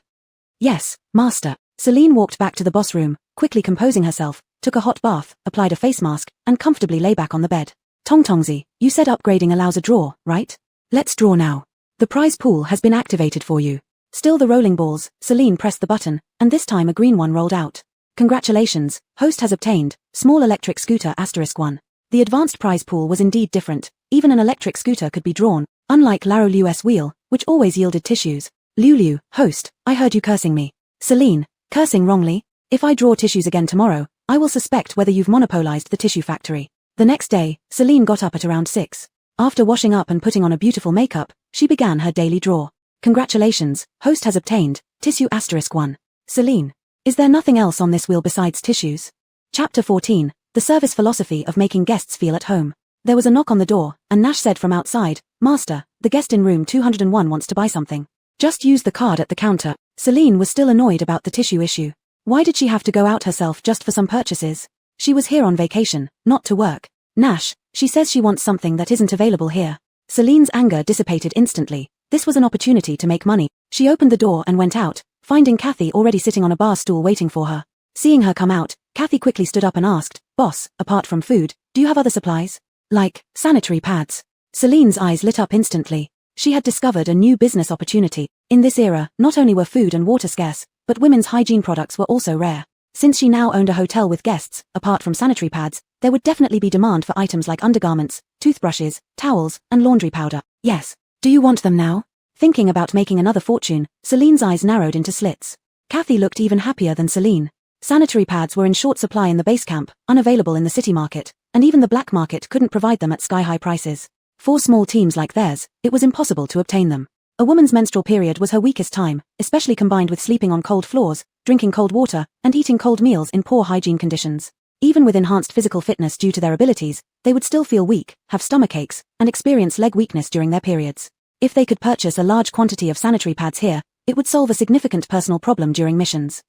S1: "Yes, master." Celine walked back to the boss room, quickly composing herself, took a hot bath, applied a face mask, and comfortably lay back on the bed. "Tongtongzi, you said upgrading allows a draw, right? Let's draw now." The prize pool has been activated for you. Still the rolling balls, Celine pressed the button, and this time a green one rolled out. Congratulations, host has obtained, small electric scooter *1. The advanced prize pool was indeed different, even an electric scooter could be drawn, unlike Larouliu's wheel, which always yielded tissues. Lulu, host, I heard you cursing me. Celine, cursing wrongly? If I draw tissues again tomorrow, I will suspect whether you've monopolized the tissue factory. The next day, Celine got up at around 6. After washing up and putting on a beautiful makeup, she began her daily draw. Congratulations, host has obtained, tissue *1. Celine, is there nothing else on this wheel besides tissues? Chapter 14, the service philosophy of making guests feel at home. There was a knock on the door, and Nash said from outside, Master, the guest in room 201 wants to buy something. Just use the card at the counter. Celine was still annoyed about the tissue issue. Why did she have to go out herself just for some purchases? She was here on vacation, not to work. Nash, she says she wants something that isn't available here. Celine's anger dissipated instantly. This was an opportunity to make money. She opened the door and went out, finding Kathy already sitting on a bar stool waiting for her. Seeing her come out, Kathy quickly stood up and asked, Boss, apart from food, do you have other supplies? Like, sanitary pads. Celine's eyes lit up instantly. She had discovered a new business opportunity. In this era, not only were food and water scarce, but women's hygiene products were also rare. Since she now owned a hotel with guests, apart from sanitary pads, there would definitely be demand for items like undergarments, toothbrushes, towels, and laundry powder. Yes. Do you want them now? Thinking about making another fortune, Celine's eyes narrowed into slits. Kathy looked even happier than Celine. Sanitary pads were in short supply in the base camp, unavailable in the city market, and even the black market couldn't provide them at sky-high prices. For small teams like theirs, it was impossible to obtain them. A woman's menstrual period was her weakest time, especially combined with sleeping on cold floors, drinking cold water, and eating cold meals in poor hygiene conditions. Even with enhanced physical fitness due to their abilities, they would still feel weak, have stomachaches, and experience leg weakness during their periods. If they could purchase a large quantity of sanitary pads here, it would solve a significant personal problem during missions.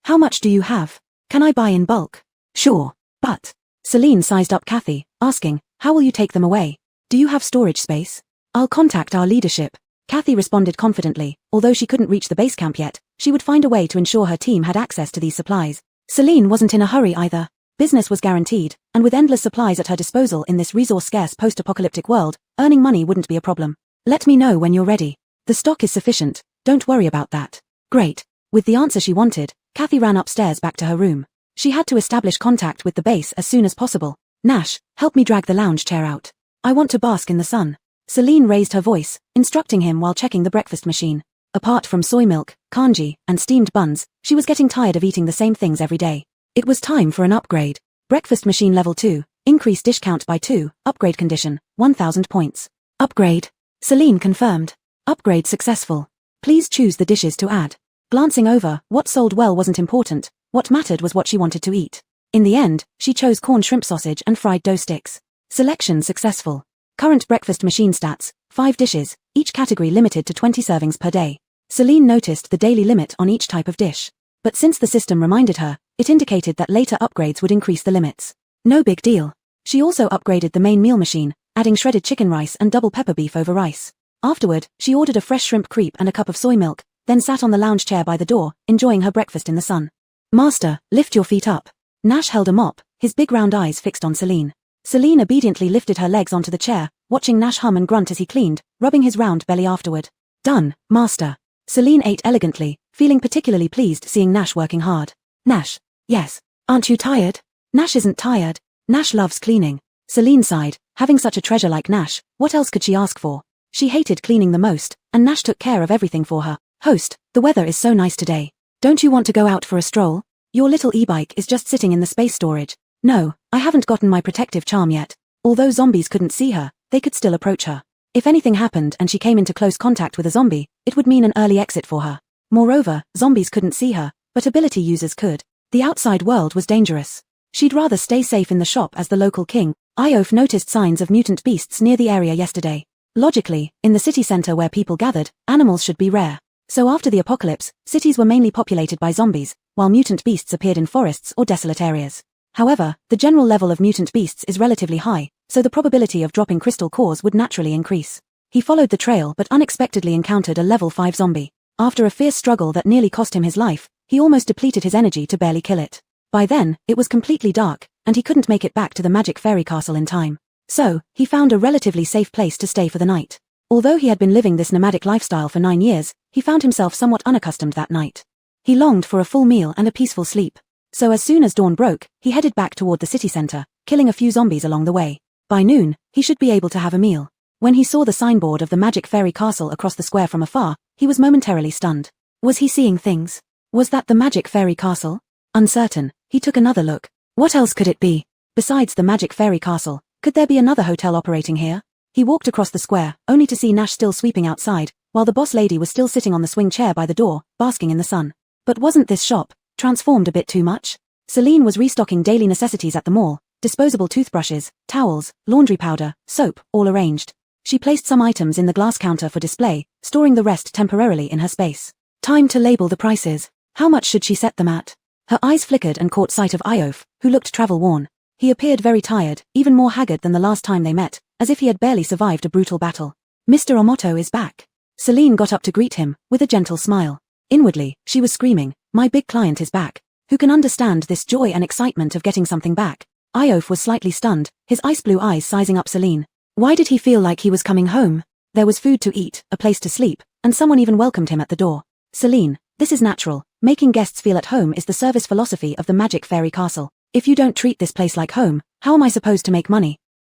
S1: How much do you have? Can I buy in bulk? Sure, but... Celine sized up Kathy, asking, how will you take them away? Do you have storage space? I'll contact our leadership. Kathy responded confidently. Although she couldn't reach the base camp yet, she would find a way to ensure her team had access to these supplies. Celine wasn't in a hurry either. Business was guaranteed, and with endless supplies at her disposal in this resource-scarce post-apocalyptic world, earning money wouldn't be a problem. Let me know when you're ready. The stock is sufficient, don't worry about that. Great. With the answer she wanted, Kathy ran upstairs back to her room. She had to establish contact with the base as soon as possible. Nash, help me drag the lounge chair out. I want to bask in the sun. Celine raised her voice, instructing him while checking the breakfast machine. Apart from soy milk, kanji, and steamed buns, she was getting tired of eating the same things every day. It was time for an upgrade. Breakfast machine level 2, increase dish count by 2, upgrade condition, 1000 points. Upgrade. Celine confirmed. Upgrade successful. Please choose the dishes to add. Glancing over, what sold well wasn't important, what mattered was what she wanted to eat. In the end, she chose corn shrimp sausage and fried dough sticks. Selection successful. Current breakfast machine stats, 5 dishes, each category limited to 20 servings per day. Celine noticed the daily limit on each type of dish. But since the system reminded her, it indicated that later upgrades would increase the limits. No big deal. She also upgraded the main meal machine, adding shredded chicken rice and double pepper beef over rice. Afterward, she ordered a fresh shrimp crepe and a cup of soy milk, then sat on the lounge chair by the door, enjoying her breakfast in the sun. Master, lift your feet up. Nash held a mop, his big round eyes fixed on Celine. Celine obediently lifted her legs onto the chair, watching Nash hum and grunt as he cleaned, rubbing his round belly afterward. Done, master. Celine ate elegantly, feeling particularly pleased seeing Nash working hard. Nash. Yes. Aren't you tired? Nash isn't tired. Nash loves cleaning. Celine sighed, having such a treasure like Nash, what else could she ask for? She hated cleaning the most, and Nash took care of everything for her. Host, the weather is so nice today. Don't you want to go out for a stroll? Your little e-bike is just sitting in the space storage. No, I haven't gotten my protective charm yet. Although zombies couldn't see her, they could still approach her. If anything happened and she came into close contact with a zombie, it would mean an early exit for her. Moreover, zombies couldn't see her, but ability users could. The outside world was dangerous. She'd rather stay safe in the shop as the local king. Iof noticed signs of mutant beasts near the area yesterday. Logically, in the city center where people gathered, animals should be rare. So after the apocalypse, cities were mainly populated by zombies, while mutant beasts appeared in forests or desolate areas. However, the general level of mutant beasts is relatively high, so the probability of dropping crystal cores would naturally increase. He followed the trail but unexpectedly encountered a level 5 zombie. After a fierce struggle that nearly cost him his life, he almost depleted his energy to barely kill it. By then, it was completely dark, and he couldn't make it back to the magic fairy castle in time. So, he found a relatively safe place to stay for the night. Although he had been living this nomadic lifestyle for 9 years, he found himself somewhat unaccustomed that night. He longed for a full meal and a peaceful sleep. So as soon as dawn broke, he headed back toward the city center, killing a few zombies along the way. By noon, he should be able to have a meal. When he saw the signboard of the Magic Fairy Castle across the square from afar, he was momentarily stunned. Was he seeing things? Was that the Magic Fairy Castle? Uncertain, he took another look. What else could it be? Besides the Magic Fairy Castle, could there be another hotel operating here? He walked across the square, only to see Nash still sweeping outside, while the boss lady was still sitting on the swing chair by the door, basking in the sun. But wasn't this shop transformed a bit too much? Celine was restocking daily necessities at the mall, disposable toothbrushes, towels, laundry powder, soap, all arranged. She placed some items in the glass counter for display, storing the rest temporarily in her space. Time to label the prices. How much should she set them at? Her eyes flickered and caught sight of Iof, who looked travel-worn. He appeared very tired, even more haggard than the last time they met, as if he had barely survived a brutal battle. Mr. Omoto is back. Celine got up to greet him, with a gentle smile. Inwardly, she was screaming, my big client is back. Who can understand this joy and excitement of getting something back? Iof was slightly stunned, his ice-blue eyes sizing up Celine. Why did he feel like he was coming home? There was food to eat, a place to sleep, and someone even welcomed him at the door. Celine, this is natural. Making guests feel at home is the service philosophy of the Magic Fairy Castle. If you don't treat this place like home, how am I supposed to make money?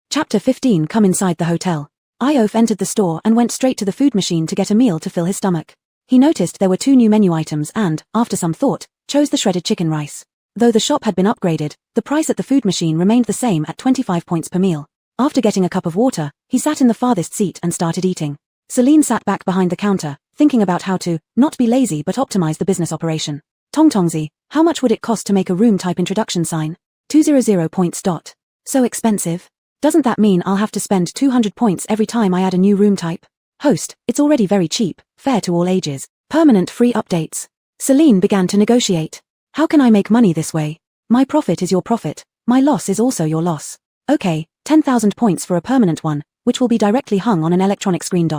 S1: Chapter 15. Come inside the hotel. Iof entered the store and went straight to the food machine to get a meal to fill his stomach. He noticed there were 2 new menu items and, after some thought, chose the shredded chicken rice. Though the shop had been upgraded, the price at the food machine remained the same at 25 points per meal. After getting a cup of water, he sat in the farthest seat and started eating. Celine sat back behind the counter, thinking about how to, not be lazy but optimize the business operation. Tongtongzi, how much would it cost to make a room-type introduction sign? 200 points. So expensive? Doesn't that mean I'll have to spend 200 points every time I add a new room type? Host, it's already very cheap, fair to all ages. Permanent free updates. Celine began to negotiate. How can I make money this way? My profit is your profit, my loss is also your loss. Okay, 10,000 points for a permanent one, which will be directly hung on an electronic screen.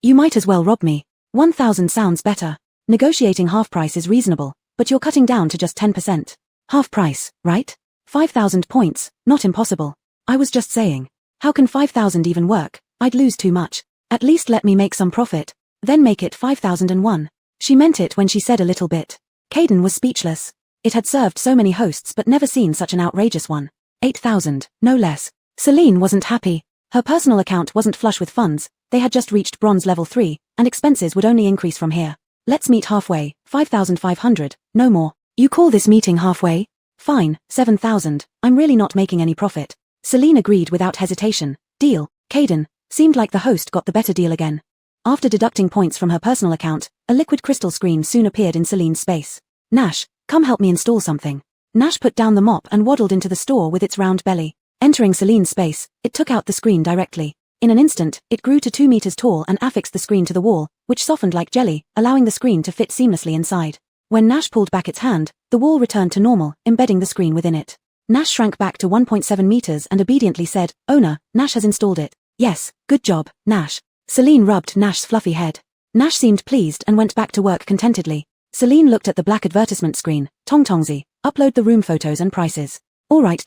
S1: You might as well rob me. 1,000 sounds better. Negotiating half price is reasonable, but you're cutting down to just 10%. Half price, right? 5,000 points, not impossible. I was just saying. How can 5,000 even work? I'd lose too much. At least let me make some profit. Then make it 5,001. She meant it when she said a little bit. Caden was speechless. It had served so many hosts but never seen such an outrageous one. 8,000, no less. Celine wasn't happy. Her personal account wasn't flush with funds, they had just reached bronze level 3, and expenses would only increase from here. Let's meet halfway, 5,500, no more. You call this meeting halfway? Fine, 7,000, I'm really not making any profit. Celine agreed without hesitation. Deal. Caden, seemed like the host got the better deal again. After deducting points from her personal account, a liquid crystal screen soon appeared in Celine's space. Nash, come help me install something. Nash put down the mop and waddled into the store with its round belly. Entering Celine's space, it took out the screen directly. In an instant, it grew to 2 meters tall and affixed the screen to the wall, which softened like jelly, allowing the screen to fit seamlessly inside. When Nash pulled back its hand, the wall returned to normal, embedding the screen within it. Nash shrank back to 1.7 meters and obediently said, Owner, Nash has installed it. Yes, good job, Nash. Celine rubbed Nash's fluffy head. Nash seemed pleased and went back to work contentedly. Celine looked at the black advertisement screen. Tongtongzi, upload the room photos and prices. Alright.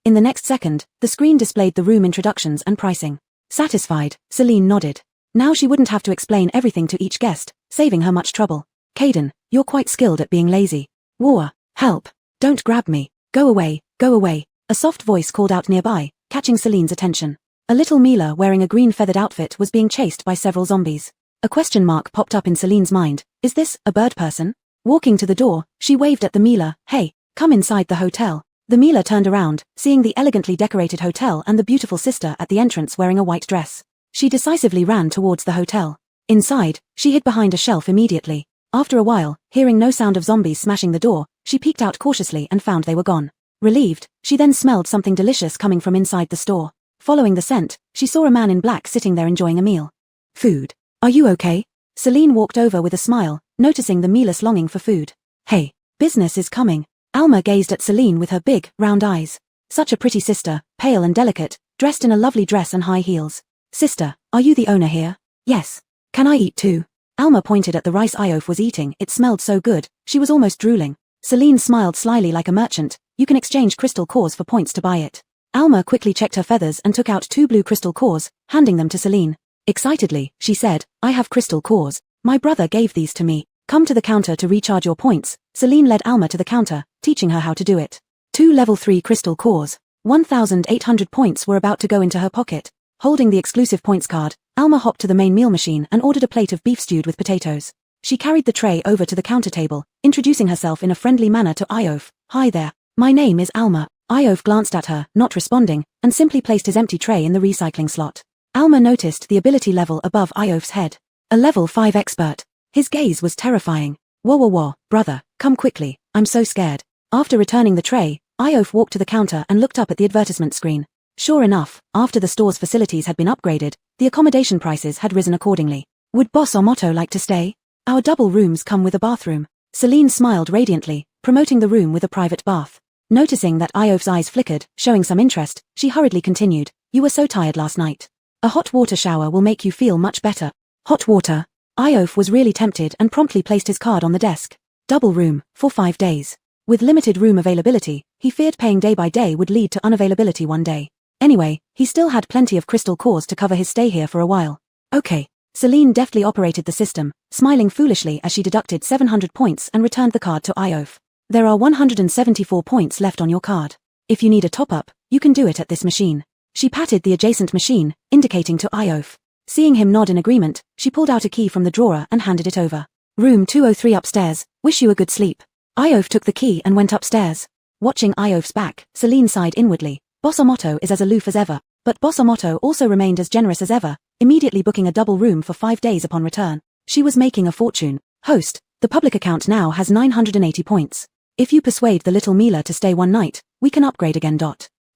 S1: In the next second, the screen displayed the room introductions and pricing. Satisfied, Celine nodded. Now she wouldn't have to explain everything to each guest, saving her much trouble. Caden, you're quite skilled at being lazy. War, help, don't grab me, go away, a soft voice called out nearby, catching Celine's attention. A little Mila wearing a green feathered outfit was being chased by several zombies. A question mark popped up in Celine's mind. Is this a bird person? Walking to the door, she waved at the Mila. Hey, come inside the hotel. The Mila turned around, seeing the elegantly decorated hotel and the beautiful sister at the entrance wearing a white dress. She decisively ran towards the hotel. Inside, she hid behind a shelf immediately. After a while, hearing no sound of zombies smashing the door, she peeked out cautiously and found they were gone. Relieved, she then smelled something delicious coming from inside the store. Following the scent, she saw a man in black sitting there enjoying a meal. Food. Are you okay? Celine walked over with a smile, noticing the Mila's longing for food. Hey, business is coming. Alma gazed at Celine with her big, round eyes. Such a pretty sister, pale and delicate, dressed in a lovely dress and high heels. Sister, are you the owner here? Yes. Can I eat too? Alma pointed at the rice Iof was eating. It smelled so good, she was almost drooling. Celine smiled slyly like a merchant. You can exchange crystal cores for points to buy it. Alma quickly checked her feathers and took out 2 blue crystal cores, handing them to Celine. Excitedly, she said, I have crystal cores. My brother gave these to me. Come to the counter to recharge your points. Celine led Alma to the counter, teaching her how to do it. 2 level 3 crystal cores. 1,800 points were about to go into her pocket. Holding the exclusive points card, Alma hopped to the main meal machine and ordered a plate of beef stewed with potatoes. She carried the tray over to the counter table, introducing herself in a friendly manner to Iof. Hi there. My name is Alma. Iof glanced at her, not responding, and simply placed his empty tray in the recycling slot. Alma noticed the ability level above Iof's head. A level 5 expert. His gaze was terrifying. Whoa, brother, come quickly, I'm so scared. After returning the tray, Iof walked to the counter and looked up at the advertisement screen. Sure enough, after the store's facilities had been upgraded, the accommodation prices had risen accordingly. Would Boss Omoto like to stay? Our double rooms come with a bathroom. Celine smiled radiantly, promoting the room with a private bath. Noticing that Iof's eyes flickered, showing some interest, she hurriedly continued, You were so tired last night. A hot water shower will make you feel much better. Hot water? Iof was really tempted and promptly placed his card on the desk. Double room, for 5 days. With limited room availability, he feared paying day by day would lead to unavailability one day. Anyway, he still had plenty of crystal cores to cover his stay here for a while. Okay. Celine deftly operated the system, smiling foolishly as she deducted 700 points and returned the card to Iof. There are 174 points left on your card. If you need a top-up, you can do it at this machine. She patted the adjacent machine, indicating to Iof. Seeing him nod in agreement, she pulled out a key from the drawer and handed it over. Room 203 upstairs, wish you a good sleep. Iof took the key and went upstairs. Watching Iof's back, Celine sighed inwardly. Boss Omoto is as aloof as ever, but Boss Omoto also remained as generous as ever, immediately booking a double room for 5 days upon return. She was making a fortune. Host, the public account now has 980 points. If you persuade the little Mila to stay one night, we can upgrade again.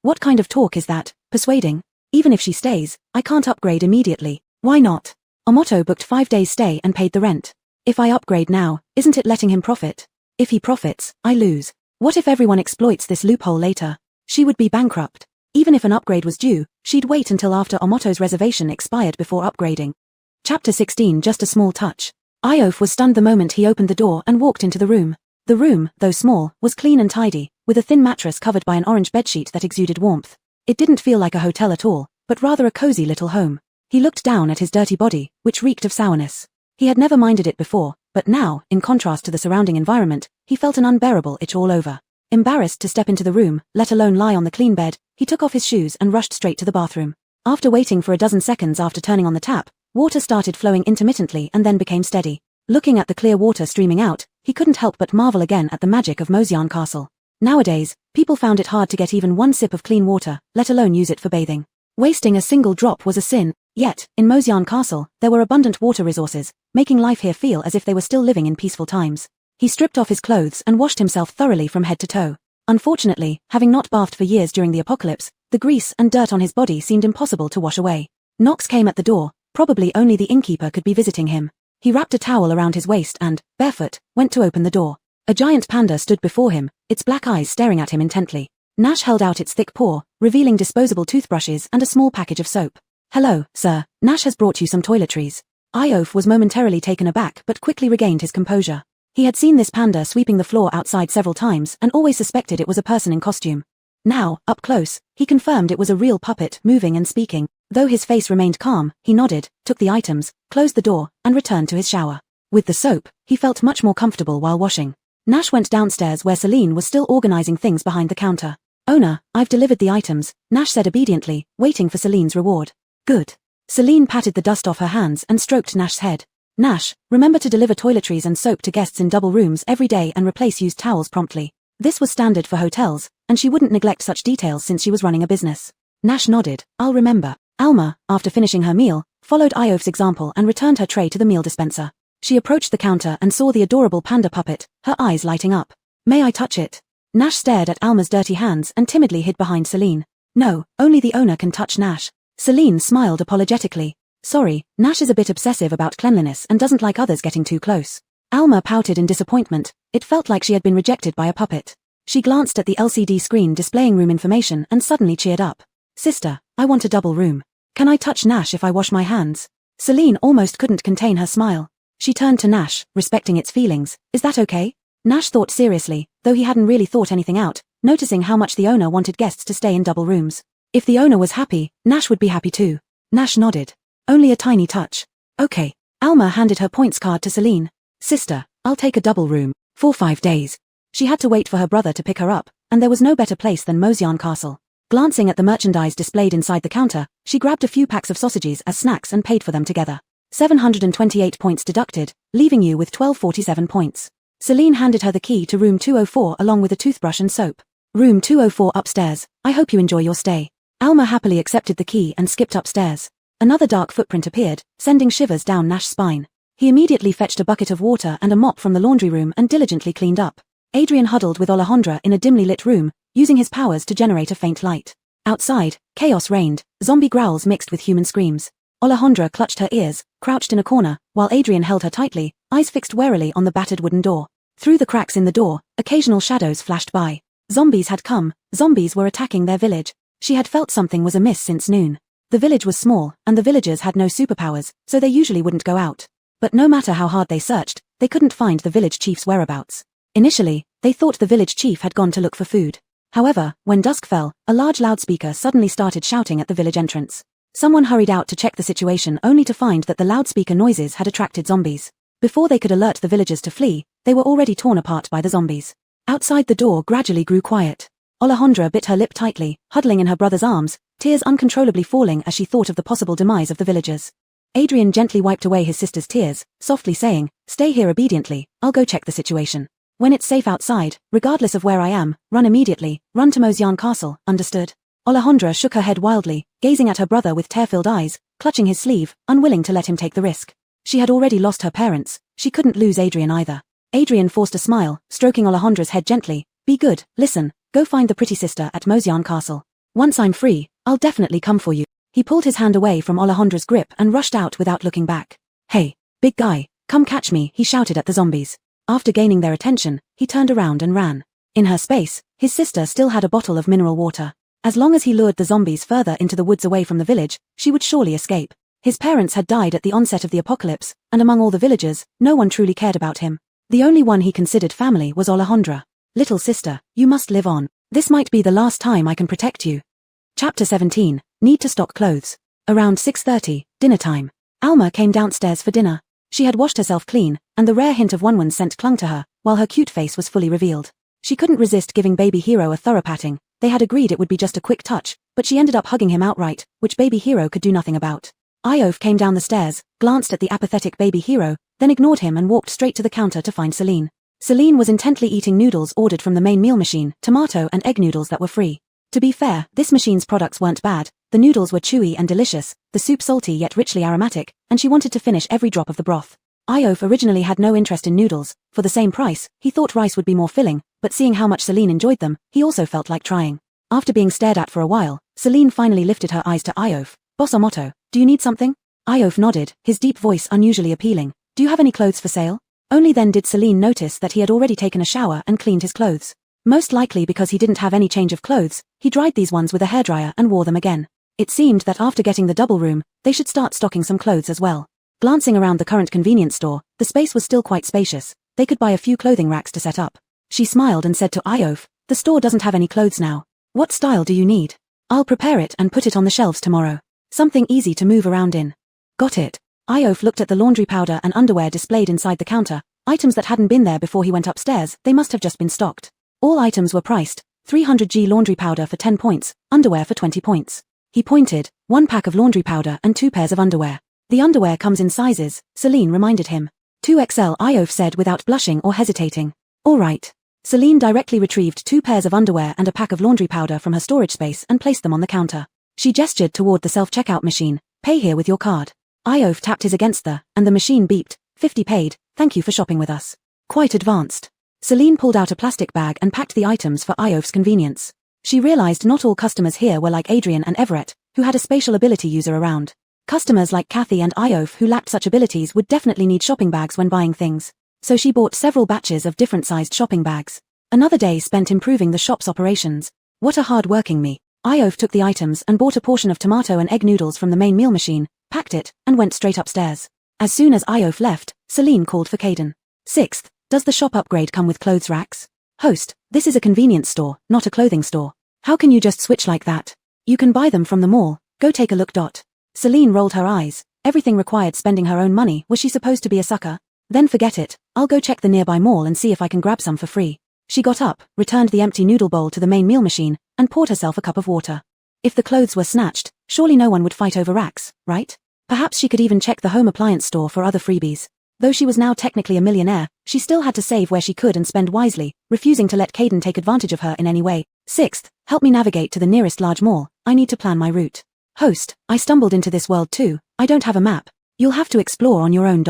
S1: What kind of talk is that? Persuading? Even if she stays, I can't upgrade immediately. Why not? Omoto booked 5 days stay and paid the rent. If I upgrade now, isn't it letting him profit? If he profits, I lose. What if everyone exploits this loophole later? She would be bankrupt. Even if an upgrade was due, she'd wait until after Omoto's reservation expired before upgrading. Chapter 16 Just a small touch. Iof was stunned the moment he opened the door and walked into the room. The room, though small, was clean and tidy, with a thin mattress covered by an orange bedsheet that exuded warmth. It didn't feel like a hotel at all, but rather a cozy little home. He looked down at his dirty body, which reeked of sourness. He had never minded it before, but now, in contrast to the surrounding environment, he felt an unbearable itch all over. Embarrassed to step into the room, let alone lie on the clean bed, he took off his shoes and rushed straight to the bathroom. After waiting for a dozen seconds after turning on the tap, water started flowing intermittently and then became steady. Looking at the clear water streaming out, he couldn't help but marvel again at the magic of Mosyan Castle. Nowadays, people found it hard to get even one sip of clean water, let alone use it for bathing. Wasting a single drop was a sin, yet, in Mosyan Castle, there were abundant water resources, making life here feel as if they were still living in peaceful times. He stripped off his clothes and washed himself thoroughly from head to toe. Unfortunately, having not bathed for years during the apocalypse, the grease and dirt on his body seemed impossible to wash away. Knocks came at the door, probably only the innkeeper could be visiting him. He wrapped a towel around his waist and, barefoot, went to open the door. A giant panda stood before him, its black eyes staring at him intently. Nash held out its thick paw, revealing disposable toothbrushes and a small package of soap. Hello, sir, Nash has brought you some toiletries. Iof was momentarily taken aback but quickly regained his composure. He had seen this panda sweeping the floor outside several times and always suspected it was a person in costume. Now, up close, he confirmed it was a real puppet, moving and speaking. Though his face remained calm, he nodded, took the items, closed the door, and returned to his shower. With the soap, he felt much more comfortable while washing. Nash went downstairs where Celine was still organizing things behind the counter. Owner, I've delivered the items, Nash said obediently, waiting for Celine's reward. Good. Celine patted the dust off her hands and stroked Nash's head. Nash, remember to deliver toiletries and soap to guests in double rooms every day and replace used towels promptly. This was standard for hotels, and she wouldn't neglect such details since she was running a business. Nash nodded, I'll remember. Alma, after finishing her meal, followed Iof's example and returned her tray to the meal dispenser. She approached the counter and saw the adorable panda puppet, her eyes lighting up. May I touch it? Nash stared at Alma's dirty hands and timidly hid behind Celine. No, only the owner can touch Nash. Celine smiled apologetically. Sorry, Nash is a bit obsessive about cleanliness and doesn't like others getting too close. Alma pouted in disappointment. It felt like she had been rejected by a puppet. She glanced at the LCD screen displaying room information and suddenly cheered up. Sister, I want a double room. Can I touch Nash if I wash my hands? Celine almost couldn't contain her smile. She turned to Nash, respecting its feelings. Is that okay? Nash thought seriously, though he hadn't really thought anything out, noticing how much the owner wanted guests to stay in double rooms. If the owner was happy, Nash would be happy too. Nash nodded. Only a tiny touch. Okay. Alma handed her points card to Celine. Sister, I'll take a double room, for 5 days. She had to wait for her brother to pick her up, and there was no better place than Mosyan Castle. Glancing at the merchandise displayed inside the counter, she grabbed a few packs of sausages as snacks and paid for them together. 728 points deducted, leaving you with 1247 points. Celine handed her the key to room 204 along with a toothbrush and soap. Room 204 upstairs, I hope you enjoy your stay. Alma happily accepted the key and skipped upstairs. Another dark footprint appeared, sending shivers down Nash's spine. He immediately fetched a bucket of water and a mop from the laundry room and diligently cleaned up. Adrian huddled with Alejandra in a dimly lit room, using his powers to generate a faint light. Outside, chaos reigned, zombie growls mixed with human screams. Alejandra clutched her ears, crouched in a corner, while Adrian held her tightly, eyes fixed warily on the battered wooden door. Through the cracks in the door, occasional shadows flashed by. Zombies had come, zombies were attacking their village. She had felt something was amiss since noon. The village was small, and the villagers had no superpowers, so they usually wouldn't go out. But no matter how hard they searched, they couldn't find the village chief's whereabouts. Initially, they thought the village chief had gone to look for food. However, when dusk fell, a large loudspeaker suddenly started shouting at the village entrance. Someone hurried out to check the situation only to find that the loudspeaker noises had attracted zombies. Before they could alert the villagers to flee, they were already torn apart by the zombies. Outside the door gradually grew quiet. Alejandra bit her lip tightly, huddling in her brother's arms, tears uncontrollably falling as she thought of the possible demise of the villagers. Adrian gently wiped away his sister's tears, softly saying, "Stay here obediently, I'll go check the situation. When it's safe outside, regardless of where I am, run immediately, run to Mosyan Castle, understood?" Alejandra shook her head wildly, gazing at her brother with tear-filled eyes, clutching his sleeve, unwilling to let him take the risk. She had already lost her parents, she couldn't lose Adrian either. Adrian forced a smile, stroking Alejandra's head gently. "Be good, listen, go find the pretty sister at Mosyan Castle. Once I'm free, I'll definitely come for you." He pulled his hand away from Alejandra's grip and rushed out without looking back. "Hey, big guy, come catch me," he shouted at the zombies. After gaining their attention, he turned around and ran. In her space, his sister still had a bottle of mineral water. As long as he lured the zombies further into the woods away from the village, she would surely escape. His parents had died at the onset of the apocalypse, and among all the villagers, no one truly cared about him. The only one he considered family was Alejandra. "Little sister, you must live on. This might be the last time I can protect you." Chapter 17, Need to Stock Clothes. Around 6:30, dinner time. Alma came downstairs for dinner. She had washed herself clean, and the rare hint of Wonwon's scent clung to her, while her cute face was fully revealed. She couldn't resist giving baby Hero a thorough patting. They had agreed it would be just a quick touch, but she ended up hugging him outright, which baby Hero could do nothing about. Iof came down the stairs, glanced at the apathetic baby Hero, then ignored him and walked straight to the counter to find Celine. Celine was intently eating noodles ordered from the main meal machine, tomato and egg noodles that were free. To be fair, this machine's products weren't bad, the noodles were chewy and delicious, the soup salty yet richly aromatic, and she wanted to finish every drop of the broth. Iof originally had no interest in noodles. For the same price, he thought rice would be more filling, but seeing how much Celine enjoyed them, he also felt like trying. After being stared at for a while, Celine finally lifted her eyes to Iof. "Boss Omoto, do you need something?" Iof nodded, his deep voice unusually appealing. "Do you have any clothes for sale?" Only then did Celine notice that he had already taken a shower and cleaned his clothes. Most likely because he didn't have any change of clothes, he dried these ones with a hairdryer and wore them again. It seemed that after getting the double room, they should start stocking some clothes as well. Glancing around the current convenience store, the space was still quite spacious. They could buy a few clothing racks to set up. She smiled and said to Iof, "The store doesn't have any clothes now. What style do you need? I'll prepare it and put it on the shelves tomorrow. Something easy to move around in." "Got it." Iof looked at the laundry powder and underwear displayed inside the counter, items that hadn't been there before he went upstairs. They must have just been stocked. All items were priced, 300g laundry powder for 10 points, underwear for 20 points. He pointed, 1 pack of laundry powder and 2 pairs of underwear. "The underwear comes in sizes," Celine reminded him. 2XL, Iof said without blushing or hesitating. "All right." Celine directly retrieved 2 pairs of underwear and a pack of laundry powder from her storage space and placed them on the counter. She gestured toward the self-checkout machine. "Pay here with your card." Iof tapped his against the, and the machine beeped. 50 paid, thank you for shopping with us. Quite advanced. Celine pulled out a plastic bag and packed the items for Iof's convenience. She realized not all customers here were like Adrian and Everett, who had a spatial ability user around. Customers like Kathy and Iof who lacked such abilities would definitely need shopping bags when buying things. So she bought several batches of different-sized shopping bags. Another day spent improving the shop's operations. What a hard-working me. Iof took the items and bought a portion of tomato and egg noodles from the main meal machine, packed it, and went straight upstairs. As soon as Iof left, Celine called for Caden. 6th, does the shop upgrade come with clothes racks? Host, this is a convenience store, not a clothing store. How can you just switch like that? You can buy them from the mall, go take a look. Celine rolled her eyes. Everything required spending her own money. Was she supposed to be a sucker? Then forget it. I'll go check the nearby mall and see if I can grab some for free. She got up, returned the empty noodle bowl to the main meal machine, and poured herself a cup of water. If the clothes were snatched, surely no one would fight over racks, right? Perhaps she could even check the home appliance store for other freebies. Though she was now technically a millionaire, she still had to save where she could and spend wisely, refusing to let Caden take advantage of her in any way. 6th, help me navigate to the nearest large mall. I need to plan my route. Host, I stumbled into this world too. I don't have a map. You'll have to explore on your own.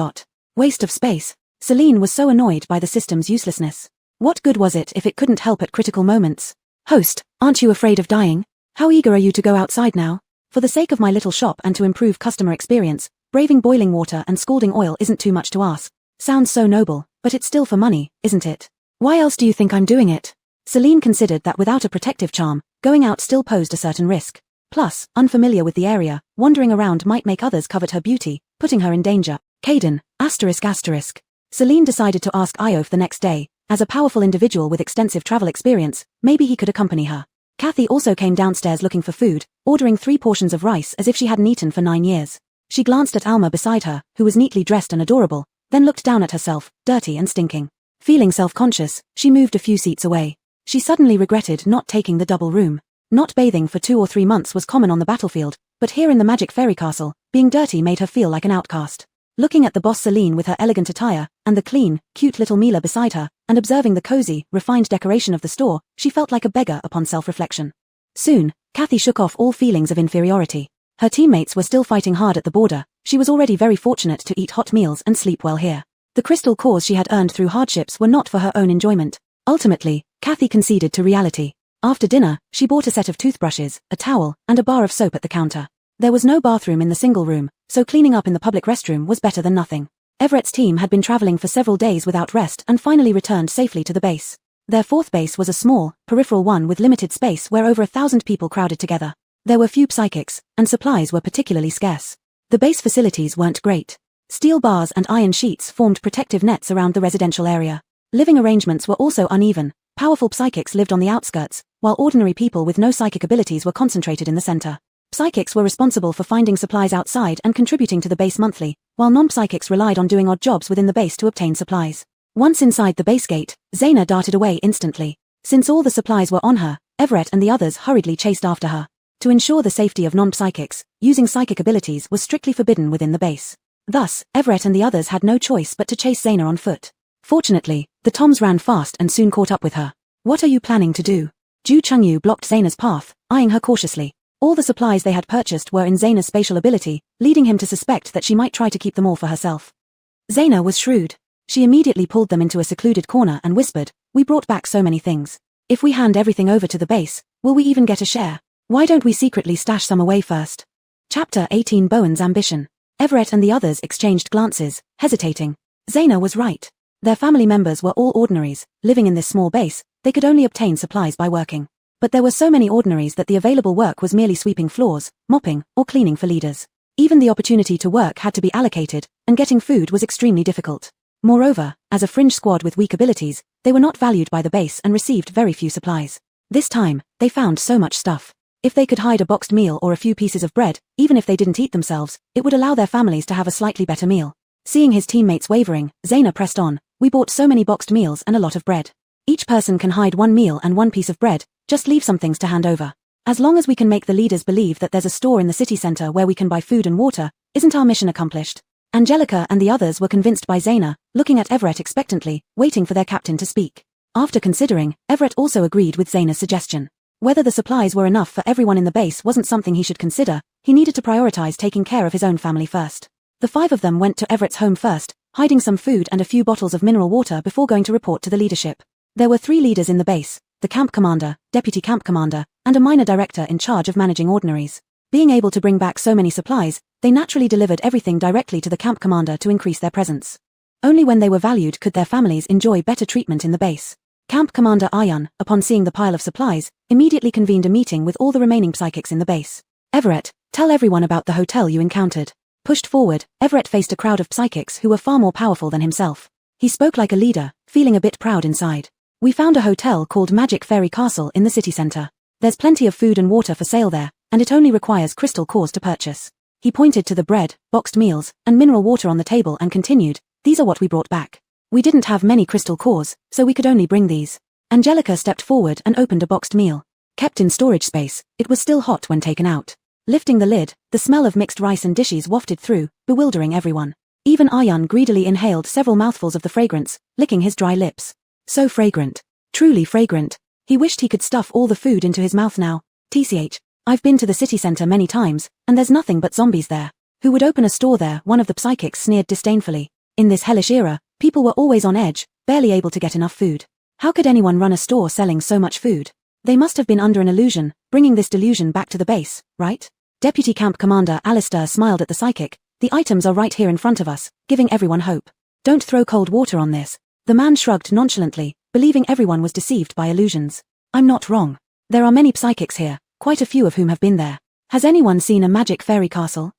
S1: Waste of space. Celine was so annoyed by the system's uselessness. What good was it if it couldn't help at critical moments? Host, aren't you afraid of dying? How eager are you to go outside now? For the sake of my little shop and to improve customer experience, braving boiling water and scalding oil isn't too much to ask. Sounds so noble, but it's still for money, isn't it? Why else do you think I'm doing it? Celine considered that without a protective charm, going out still posed a certain risk. Plus, unfamiliar with the area, wandering around might make others covet her beauty, putting her in danger. Caden, ***. Celine decided to ask Iof the next day. As a powerful individual with extensive travel experience, maybe he could accompany her. Kathy also came downstairs looking for food, ordering 3 portions of rice as if she hadn't eaten for 9 years. She glanced at Alma beside her, who was neatly dressed and adorable, then looked down at herself, dirty and stinking. Feeling self-conscious, she moved a few seats away. She suddenly regretted not taking the double room. Not bathing for 2 or 3 months was common on the battlefield, but here in the magic fairy castle, being dirty made her feel like an outcast. Looking at the boss Celine with her elegant attire, and the clean, cute little Mila beside her, and observing the cozy, refined decoration of the store, she felt like a beggar upon self-reflection. Soon, Kathy shook off all feelings of inferiority. Her teammates were still fighting hard at the border. She was already very fortunate to eat hot meals and sleep well here. The crystal cores she had earned through hardships were not for her own enjoyment. Ultimately, Kathy conceded to reality. After dinner, she bought a set of toothbrushes, a towel, and a bar of soap at the counter. There was no bathroom in the single room, so cleaning up in the public restroom was better than nothing. Everett's team had been traveling for several days without rest and finally returned safely to the base. Their 4th base was a small, peripheral one with limited space where over 1,000 people crowded together. There were few psychics, and supplies were particularly scarce. The base facilities weren't great. Steel bars and iron sheets formed protective nets around the residential area. Living arrangements were also uneven. Powerful psychics lived on the outskirts, while ordinary people with no psychic abilities were concentrated in the center. Psychics were responsible for finding supplies outside and contributing to the base monthly, while non-psychics relied on doing odd jobs within the base to obtain supplies. Once inside the base gate, Zaina darted away instantly. Since all the supplies were on her, Everett and the others hurriedly chased after her. To ensure the safety of non-psychics, using psychic abilities was strictly forbidden within the base. Thus, Everett and the others had no choice but to chase Zaina on foot. Fortunately, the Toms ran fast and soon caught up with her. What are you planning to do? Ju Chungyu blocked Zaina's path, eyeing her cautiously. All the supplies they had purchased were in Zaina's spatial ability, leading him to suspect that she might try to keep them all for herself. Zaina was shrewd. She immediately pulled them into a secluded corner and whispered, "We brought back so many things. If we hand everything over to the base, will we even get a share? Why don't we secretly stash some away first?" Chapter 18 Bowen's Ambition. Everett and the others exchanged glances, hesitating. Zaina was right. Their family members were all ordinaries. Living in this small base, they could only obtain supplies by working. But there were so many ordinaries that the available work was merely sweeping floors, mopping, or cleaning for leaders. Even the opportunity to work had to be allocated, and getting food was extremely difficult. Moreover, as a fringe squad with weak abilities, they were not valued by the base and received very few supplies. This time, they found so much stuff. If they could hide a boxed meal or a few pieces of bread, even if they didn't eat themselves, it would allow their families to have a slightly better meal. Seeing his teammates wavering, Zaina pressed on, "We bought so many boxed meals and a lot of bread. Each person can hide 1 meal and 1 piece of bread, just leave some things to hand over. As long as we can make the leaders believe that there's a store in the city center where we can buy food and water, isn't our mission accomplished?" Angelica and the others were convinced by Zaina, looking at Everett expectantly, waiting for their captain to speak. After considering, Everett also agreed with Zaina's suggestion. Whether the supplies were enough for everyone in the base wasn't something he should consider. He needed to prioritize taking care of his own family first. The 5 of them went to Everett's home first, hiding some food and a few bottles of mineral water before going to report to the leadership. There were 3 leaders in the base: the camp commander, deputy camp commander, and a minor director in charge of managing ordinaries. Being able to bring back so many supplies, they naturally delivered everything directly to the camp commander to increase their presence. Only when they were valued could their families enjoy better treatment in the base. Camp Commander Ayun, upon seeing the pile of supplies, immediately convened a meeting with all the remaining psychics in the base. "Everett, tell everyone about the hotel you encountered." Pushed forward, Everett faced a crowd of psychics who were far more powerful than himself. He spoke like a leader, feeling a bit proud inside. "We found a hotel called Magic Fairy Castle in the city center. There's plenty of food and water for sale there, and it only requires crystal cores to purchase. He pointed to the bread, boxed meals, and mineral water on the table and continued, "These are what we brought back. We didn't have many crystal cores, so we could only bring these." Angelica stepped forward and opened a boxed meal. Kept in storage space, it was still hot when taken out. Lifting the lid, the smell of mixed rice and dishes wafted through, bewildering everyone. Even Aryan greedily inhaled several mouthfuls of the fragrance, licking his dry lips. So fragrant. Truly fragrant. He wished he could stuff all the food into his mouth now. "TCH, I've been to the city center many times, and there's nothing but zombies there. Who would open a store there?" one of the psychics sneered disdainfully. In this hellish era, people were always on edge, barely able to get enough food. How could anyone run a store selling so much food? They must have been under an illusion, bringing this delusion back to the base, right? Deputy Camp Commander Alistair smiled at the psychic. "The items are right here in front of us, giving everyone hope. Don't throw cold water on this." The man shrugged nonchalantly, believing everyone was deceived by illusions. "I'm not wrong. There are many psychics here, quite a few of whom have been there. Has anyone seen a magic fairy castle?"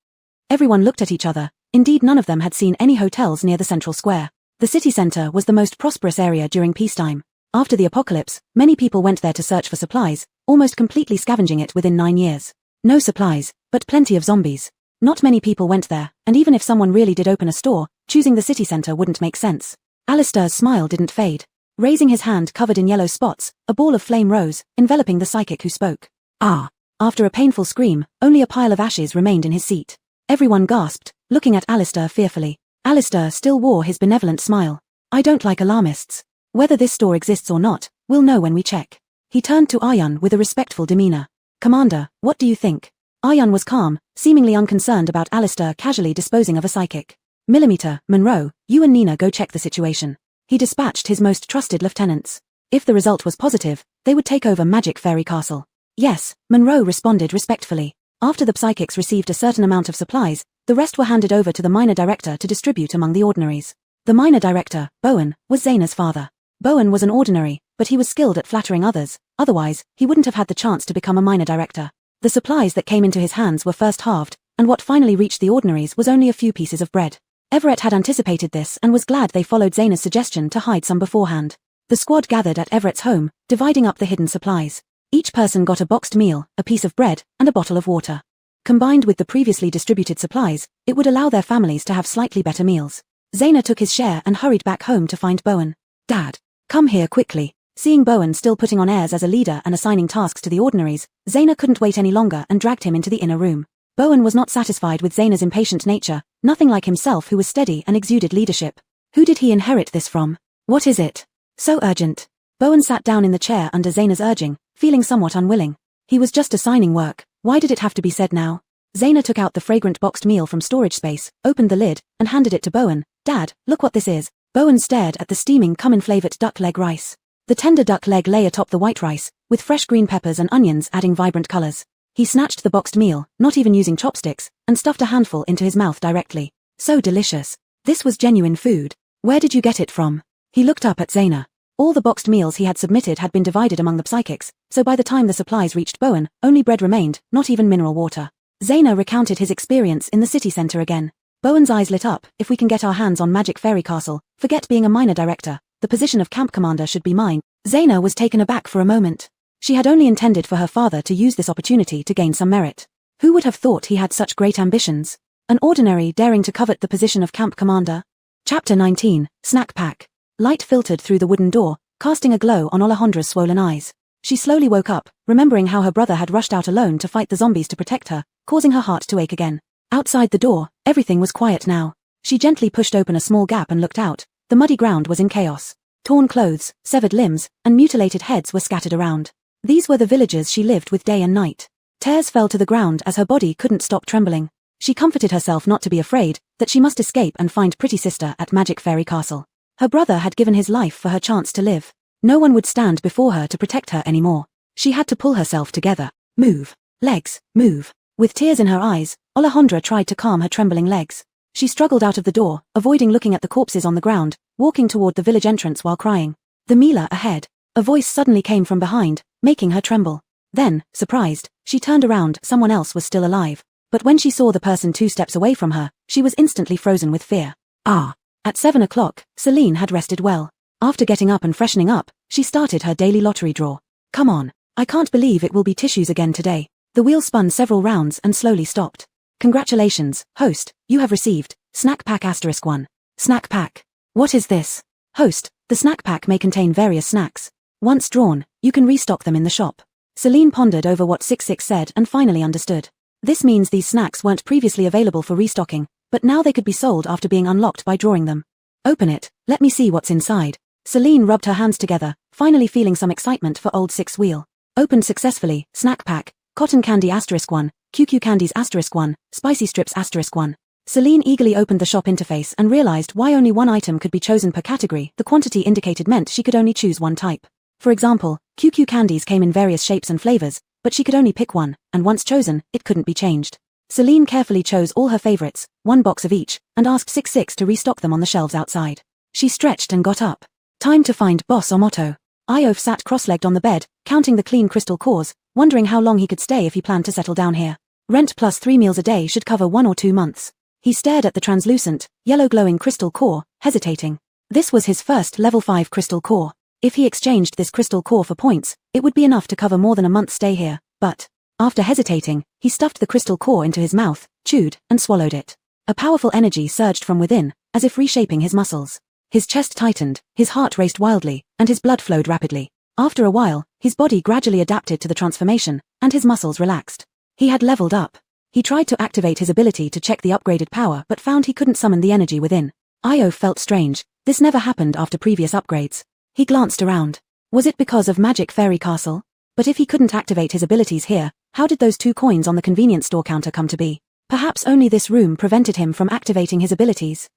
S1: Everyone looked at each other. Indeed, none of them had seen any hotels near the central square. The city center was the most prosperous area during peacetime. After the apocalypse, many people went there to search for supplies, almost completely scavenging it within 9 years. No supplies, but plenty of zombies. Not many people went there, and even if someone really did open a store, choosing the city center wouldn't make sense. Alistair's smile didn't fade. Raising his hand covered in yellow spots, a ball of flame rose, enveloping the psychic who spoke. "Ah!" After a painful scream, only a pile of ashes remained in his seat. Everyone gasped, looking at Alistair fearfully. Alistair still wore his benevolent smile. "I don't like alarmists. Whether this store exists or not, we'll know when we check." He turned to Aryan with a respectful demeanor. "Commander, what do you think?" Aryan was calm, seemingly unconcerned about Alistair casually disposing of a psychic. "Millimeter, Monroe, you and Nina go check the situation." He dispatched his most trusted lieutenants. If the result was positive, they would take over Magic Fairy Castle. "Yes," Monroe responded respectfully. After the psychics received a certain amount of supplies, the rest were handed over to the minor director to distribute among the ordinaries. The minor director, Bowen, was Zaina's father. Bowen was an ordinary, but he was skilled at flattering others, otherwise, he wouldn't have had the chance to become a minor director. The supplies that came into his hands were first halved, and what finally reached the ordinaries was only a few pieces of bread. Everett had anticipated this and was glad they followed Zaina's suggestion to hide some beforehand. The squad gathered at Everett's home, dividing up the hidden supplies. Each person got a boxed meal, a piece of bread, and a bottle of water. Combined with the previously distributed supplies, it would allow their families to have slightly better meals. Zaina took his share and hurried back home to find Bowen. "Dad, come here quickly." Seeing Bowen still putting on airs as a leader and assigning tasks to the ordinaries, Zaina couldn't wait any longer and dragged him into the inner room. Bowen was not satisfied with Zaina's impatient nature, nothing like himself who was steady and exuded leadership. Who did he inherit this from? "What is it? So urgent?" Bowen sat down in the chair under Zaina's urging, feeling somewhat unwilling. He was just assigning work, why did it have to be said now? Zaina took out the fragrant boxed meal from storage space, opened the lid, and handed it to Bowen. "Dad, look what this is." Bowen stared at the steaming cumin-flavored duck leg rice. The tender duck leg lay atop the white rice, with fresh green peppers and onions adding vibrant colors. He snatched the boxed meal, not even using chopsticks, and stuffed a handful into his mouth directly. So delicious. This was genuine food. "Where did you get it from?" He looked up at Zaina. All the boxed meals he had submitted had been divided among the psychics, so by the time the supplies reached Bowen, only bread remained, not even mineral water. Zaina recounted his experience in the city center again. Bowen's eyes lit up. "If we can get our hands on Magic Fairy Castle, forget being a minor director. The position of camp commander should be mine." Zaina was taken aback for a moment. She had only intended for her father to use this opportunity to gain some merit. Who would have thought he had such great ambitions? An ordinary daring to covet the position of camp commander? Chapter 19, Snack Pack. Light filtered through the wooden door, casting a glow on Alejandra's swollen eyes. She slowly woke up, remembering how her brother had rushed out alone to fight the zombies to protect her, causing her heart to ache again. Outside the door, everything was quiet now. She gently pushed open a small gap and looked out. The muddy ground was in chaos. Torn clothes, severed limbs, and mutilated heads were scattered around. These were the villagers she lived with day and night. Tears fell to the ground as her body couldn't stop trembling. She comforted herself not to be afraid, that she must escape and find Pretty Sister at Magic Fairy Castle. Her brother had given his life for her chance to live. No one would stand before her to protect her anymore. She had to pull herself together. "Move. Legs, move." With tears in her eyes, Alejandra tried to calm her trembling legs. She struggled out of the door, avoiding looking at the corpses on the ground, walking toward the village entrance while crying. "The Mila ahead." A voice suddenly came from behind, making her tremble. Then, surprised, she turned around. Someone else was still alive. But when she saw the person 2 steps away from her, she was instantly frozen with fear. Ah! At 7 o'clock, Celine had rested well. After getting up and freshening up, she started her daily lottery draw. "Come on. I can't believe it will be tissues again today." The wheel spun several rounds and slowly stopped. Congratulations, host, you have received Snack Pack *1. Snack Pack. What is this? Host, the snack pack may contain various snacks. Once drawn, you can restock them in the shop. Celine pondered over what 66 said and finally understood. This means these snacks weren't previously available for restocking, but now they could be sold after being unlocked by drawing them. Open it, let me see what's inside. Celine rubbed her hands together, finally feeling some excitement for old Six Wheel. Opened successfully, snack pack, cotton candy *1, QQ candies *1, spicy strips *1. Celine eagerly opened the shop interface and realized why only one item could be chosen per category. The quantity indicated meant she could only choose one type. For example, QQ candies came in various shapes and flavors, but she could only pick one, and once chosen, it couldn't be changed. Celine carefully chose all her favorites, one box of each, and asked 66 to restock them on the shelves outside. She stretched and got up. Time to find boss or motto. Iof sat cross-legged on the bed, counting the clean crystal cores, wondering how long he could stay if he planned to settle down here. Rent plus 3 meals a day should cover 1 or 2 months. He stared at the translucent, yellow-glowing crystal core, hesitating. This was his first level 5 crystal core. If he exchanged this crystal core for points, it would be enough to cover more than a month's stay here, but, after hesitating, he stuffed the crystal core into his mouth, chewed, and swallowed it. A powerful energy surged from within, as if reshaping his muscles. His chest tightened, his heart raced wildly, and his blood flowed rapidly. After a while, his body gradually adapted to the transformation, and his muscles relaxed. He had leveled up. He tried to activate his ability to check the upgraded power but found he couldn't summon the energy within. Io felt strange. This never happened after previous upgrades. He glanced around. Was it because of Magic Fairy Castle? But if he couldn't activate his abilities here, how did those 2 coins on the convenience store counter come to be? Perhaps only this room prevented him from activating his abilities.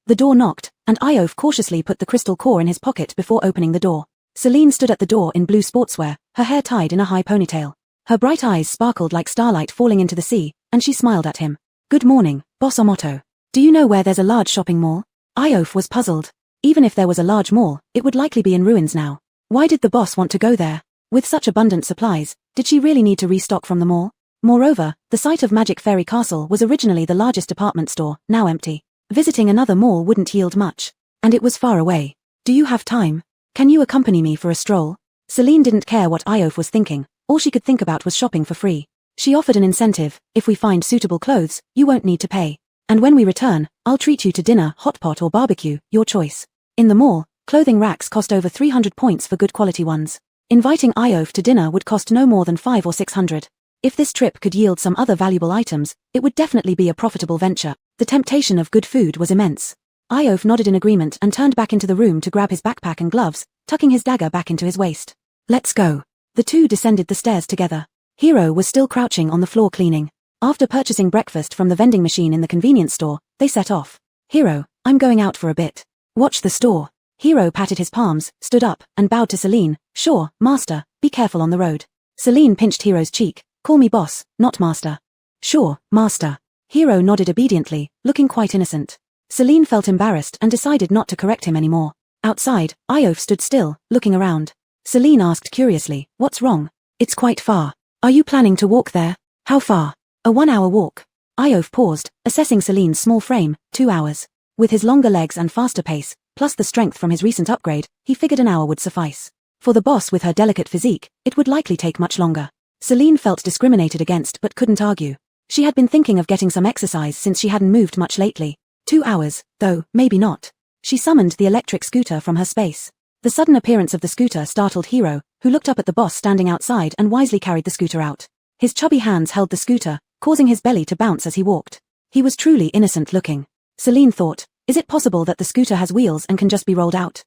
S1: The door knocked, and Iof cautiously put the crystal core in his pocket before opening the door. Celine stood at the door in blue sportswear, her hair tied in a high ponytail. Her bright eyes sparkled like starlight falling into the sea, and she smiled at him. Good morning, boss Omoto. Do you know where there's a large shopping mall? Iof was puzzled. Even if there was a large mall, it would likely be in ruins now. Why did the boss want to go there? With such abundant supplies, did she really need to restock from the mall? Moreover, the site of Magic Fairy Castle was originally the largest department store, now empty. Visiting another mall wouldn't yield much. And it was far away. Do you have time? Can you accompany me for a stroll? Celine didn't care what Iof was thinking. All she could think about was shopping for free. She offered an incentive. If we find suitable clothes, you won't need to pay. And when we return, I'll treat you to dinner, hot pot or barbecue, your choice. In the mall, clothing racks cost over 300 points for good quality ones. Inviting Iof to dinner would cost no more than 500 or 600. If this trip could yield some other valuable items, it would definitely be a profitable venture. The temptation of good food was immense. Iof nodded in agreement and turned back into the room to grab his backpack and gloves, tucking his dagger back into his waist. Let's go. The two descended the stairs together. Hiro was still crouching on the floor cleaning. After purchasing breakfast from the vending machine in the convenience store, they set off. Hiro, I'm going out for a bit. Watch the store. Hiro patted his palms, stood up, and bowed to Celine. Sure, master, be careful on the road. Celine pinched Hiro's cheek. Call me boss, not master. Sure, master. Hiro nodded obediently, looking quite innocent. Celine felt embarrassed and decided not to correct him anymore. Outside, Iof stood still, looking around. Celine asked curiously, what's wrong? It's quite far. Are you planning to walk there? How far? A 1-hour walk. Iof paused, assessing Celine's small frame, 2 hours. With his longer legs and faster pace, plus the strength from his recent upgrade, he figured an hour would suffice. For the boss with her delicate physique, it would likely take much longer. Celine felt discriminated against but couldn't argue. She had been thinking of getting some exercise since she hadn't moved much lately. 2 hours, though, maybe not. She summoned the electric scooter from her space. The sudden appearance of the scooter startled Hiro, who looked up at the boss standing outside and wisely carried the scooter out. His chubby hands held the scooter, causing his belly to bounce as he walked. He was truly innocent looking. Celine thought, is it possible that the scooter has wheels and can just be rolled out?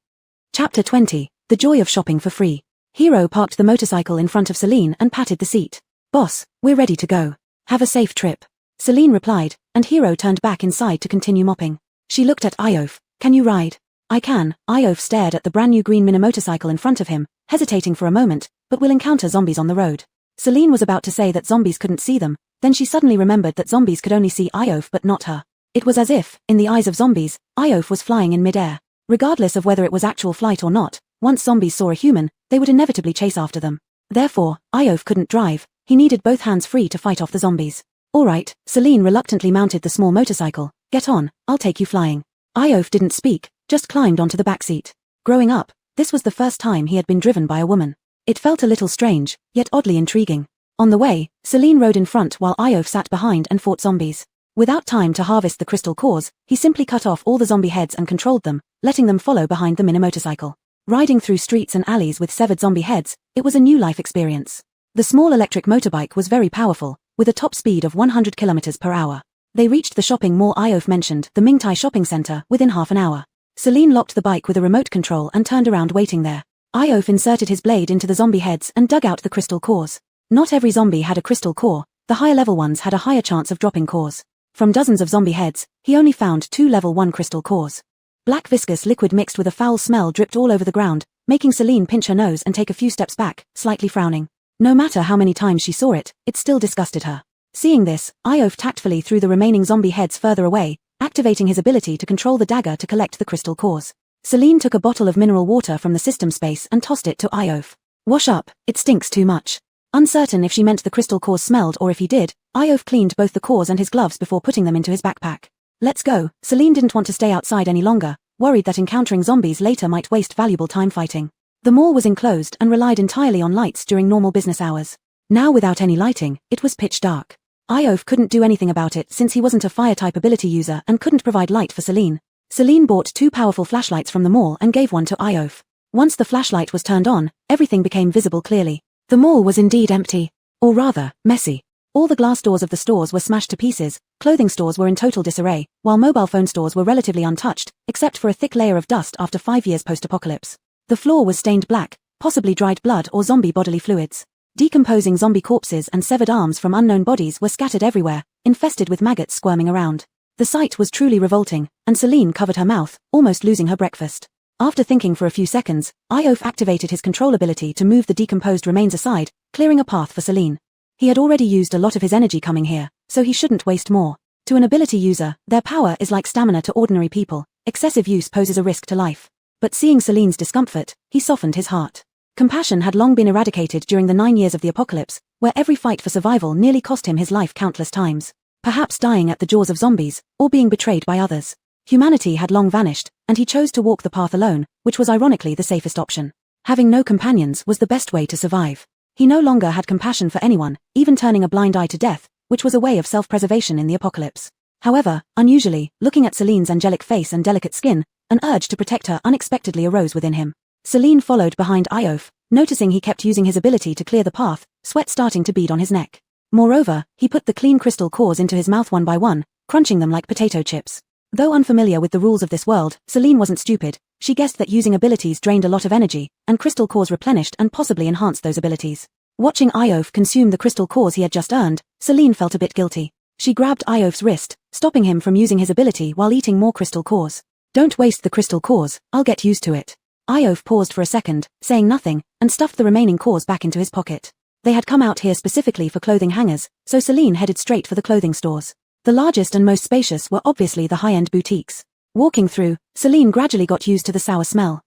S1: Chapter 20, The Joy of Shopping for Free. Hiro parked the motorcycle in front of Celine and patted the seat. Boss, we're ready to go. Have a safe trip. Celine replied, and Hiro turned back inside to continue mopping. She looked at Iof. Can you ride? I can. Iof stared at the brand new green mini motorcycle in front of him, hesitating for a moment, but will encounter zombies on the road. Celine was about to say that zombies couldn't see them, then she suddenly remembered that zombies could only see Iof but not her. It was as if, in the eyes of zombies, Iof was flying in mid-air. Regardless of whether it was actual flight or not, once zombies saw a human, they would inevitably chase after them. Therefore, Iof couldn't drive. He needed both hands free to fight off the zombies. All right, Celine reluctantly mounted the small motorcycle. Get on, I'll take you flying. Iof didn't speak, just climbed onto the back seat. Growing up, this was the first time he had been driven by a woman. It felt a little strange, yet oddly intriguing. On the way, Celine rode in front while Iof sat behind and fought zombies. Without time to harvest the crystal cores, he simply cut off all the zombie heads and controlled them, letting them follow behind them in a motorcycle. Riding through streets and alleys with severed zombie heads, it was a new life experience. The small electric motorbike was very powerful, with a top speed of 100 km per hour. They reached the shopping mall Iof mentioned, the Mingtai shopping center, within half an hour. Celine locked the bike with a remote control and turned around waiting there. Iof inserted his blade into the zombie heads and dug out the crystal cores. Not every zombie had a crystal core, the higher level ones had a higher chance of dropping cores. From dozens of zombie heads, he only found 2 level 1 crystal cores. Black viscous liquid mixed with a foul smell dripped all over the ground, making Celine pinch her nose and take a few steps back, slightly frowning. No matter how many times she saw it, it still disgusted her. Seeing this, Iof tactfully threw the remaining zombie heads further away, activating his ability to control the dagger to collect the crystal cores. Celine took a bottle of mineral water from the system space and tossed it to Iof. Wash up, it stinks too much. Uncertain if she meant the crystal cores smelled or if he did, Iof cleaned both the cores and his gloves before putting them into his backpack. Let's go. Celine didn't want to stay outside any longer, worried that encountering zombies later might waste valuable time fighting. The mall was enclosed and relied entirely on lights during normal business hours. Now without any lighting, it was pitch dark. Iof couldn't do anything about it since he wasn't a fire-type ability user and couldn't provide light for Celine. Celine bought 2 powerful flashlights from the mall and gave one to Iof. Once the flashlight was turned on, everything became visible clearly. The mall was indeed empty. Or rather, messy. All the glass doors of the stores were smashed to pieces, clothing stores were in total disarray, while mobile phone stores were relatively untouched, except for a thick layer of dust after 5 years post-apocalypse. The floor was stained black, possibly dried blood or zombie bodily fluids. Decomposing zombie corpses and severed arms from unknown bodies were scattered everywhere, infested with maggots squirming around. The sight was truly revolting, and Celine covered her mouth, almost losing her breakfast. After thinking for a few seconds, Iof activated his control ability to move the decomposed remains aside, clearing a path for Celine. He had already used a lot of his energy coming here, so he shouldn't waste more. To an ability user, their power is like stamina to ordinary people. Excessive use poses a risk to life. But seeing Celine's discomfort, he softened his heart. Compassion had long been eradicated during the 9 years of the apocalypse, where every fight for survival nearly cost him his life countless times. Perhaps dying at the jaws of zombies, or being betrayed by others. Humanity had long vanished, and he chose to walk the path alone, which was ironically the safest option. Having no companions was the best way to survive. He no longer had compassion for anyone, even turning a blind eye to death, which was a way of self-preservation in the apocalypse. However, unusually, looking at Celine's angelic face and delicate skin, an urge to protect her unexpectedly arose within him. Celine followed behind Iof, noticing he kept using his ability to clear the path, sweat starting to bead on his neck. Moreover, he put the clean crystal cores into his mouth one by one, crunching them like potato chips. Though unfamiliar with the rules of this world, Celine wasn't stupid. She guessed that using abilities drained a lot of energy, and crystal cores replenished and possibly enhanced those abilities. Watching Iof consume the crystal cores he had just earned, Celine felt a bit guilty. She grabbed Iof's wrist, stopping him from using his ability while eating more crystal cores. Don't waste the crystal cores, I'll get used to it. Iof paused for a second, saying nothing, and stuffed the remaining cores back into his pocket. They had come out here specifically for clothing hangers, so Celine headed straight for the clothing stores. The largest and most spacious were obviously the high-end boutiques. Walking through, Celine gradually got used to the sour smell.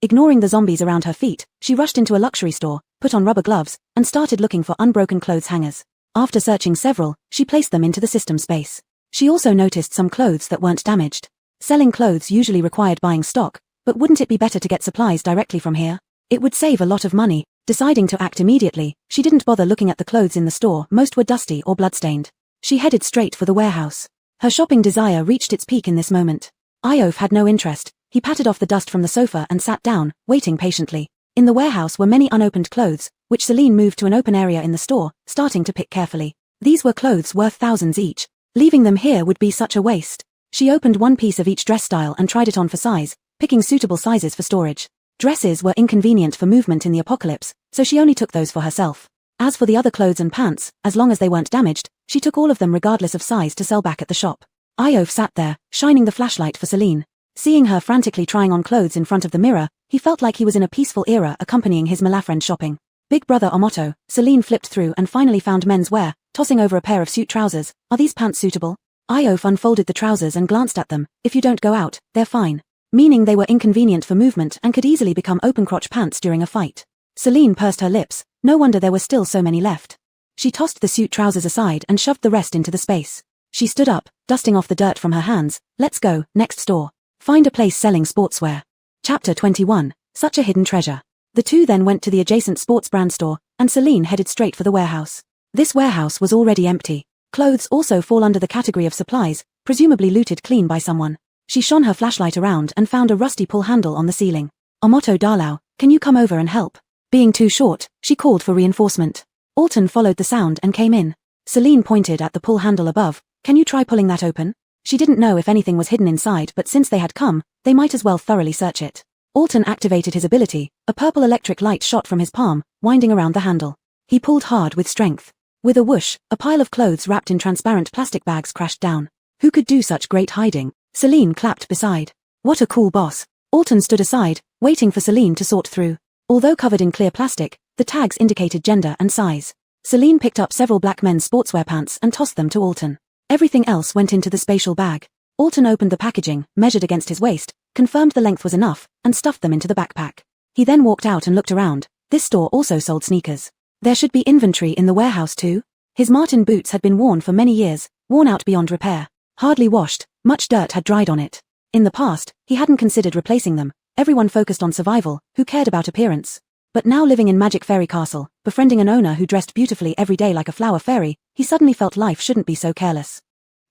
S1: Ignoring the zombies around her feet, she rushed into a luxury store, put on rubber gloves, and started looking for unbroken clothes hangers. After searching several, she placed them into the system space. She also noticed some clothes that weren't damaged. Selling clothes usually required buying stock, but wouldn't it be better to get supplies directly from here? It would save a lot of money. Deciding to act immediately, she didn't bother looking at the clothes in the store, most were dusty or bloodstained. She headed straight for the warehouse. Her shopping desire reached its peak in this moment. Iof had no interest. He patted off the dust from the sofa and sat down, waiting patiently. In the warehouse were many unopened clothes, which Celine moved to an open area in the store, starting to pick carefully. These were clothes worth thousands each. Leaving them here would be such a waste. She opened one piece of each dress style and tried it on for size, picking suitable sizes for storage. Dresses were inconvenient for movement in the apocalypse, so she only took those for herself. As for the other clothes and pants, as long as they weren't damaged, she took all of them regardless of size to sell back at the shop. Iof sat there, shining the flashlight for Celine. Seeing her frantically trying on clothes in front of the mirror, he felt like he was in a peaceful era accompanying his Malafriend shopping. Big brother Omoto, Celine flipped through and finally found men's wear, tossing over a pair of suit trousers. Are these pants suitable? Iof unfolded the trousers and glanced at them. If you don't go out, they're fine. Meaning they were inconvenient for movement and could easily become open-crotch pants during a fight. Celine pursed her lips. No wonder there were still so many left. She tossed the suit trousers aside and shoved the rest into the space. She stood up, dusting off the dirt from her hands. Let's go, next store. Find a place selling sportswear. Chapter 21. Such a hidden treasure. The two then went to the adjacent sports brand store, and Celine headed straight for the warehouse. This warehouse was already empty. Clothes also fall under the category of supplies, presumably looted clean by someone. She shone her flashlight around and found a rusty pull handle on the ceiling. Omoto Darlau, can you come over and help? Being too short, she called for reinforcement. Alton followed the sound and came in. Celine pointed at the pull handle above. Can you try pulling that open? She didn't know if anything was hidden inside, but since they had come, they might as well thoroughly search it. Alton activated his ability. A purple electric light shot from his palm, winding around the handle. He pulled hard with strength. With a whoosh, a pile of clothes wrapped in transparent plastic bags crashed down. Who could do such great hiding? Celine clapped beside. What a cool boss. Alton stood aside, waiting for Celine to sort through. Although covered in clear plastic, the tags indicated gender and size. Celine picked up several black men's sportswear pants and tossed them to Alton. Everything else went into the spatial bag. Alton opened the packaging, measured against his waist, confirmed the length was enough, and stuffed them into the backpack. He then walked out and looked around. This store also sold sneakers. There should be inventory in the warehouse too. His Martin boots had been worn for many years, worn out beyond repair. Hardly washed, much dirt had dried on it. In the past, he hadn't considered replacing them. Everyone focused on survival, who cared about appearance. But now living in Magic Fairy Castle, befriending an owner who dressed beautifully every day like a flower fairy, he suddenly felt life shouldn't be so careless.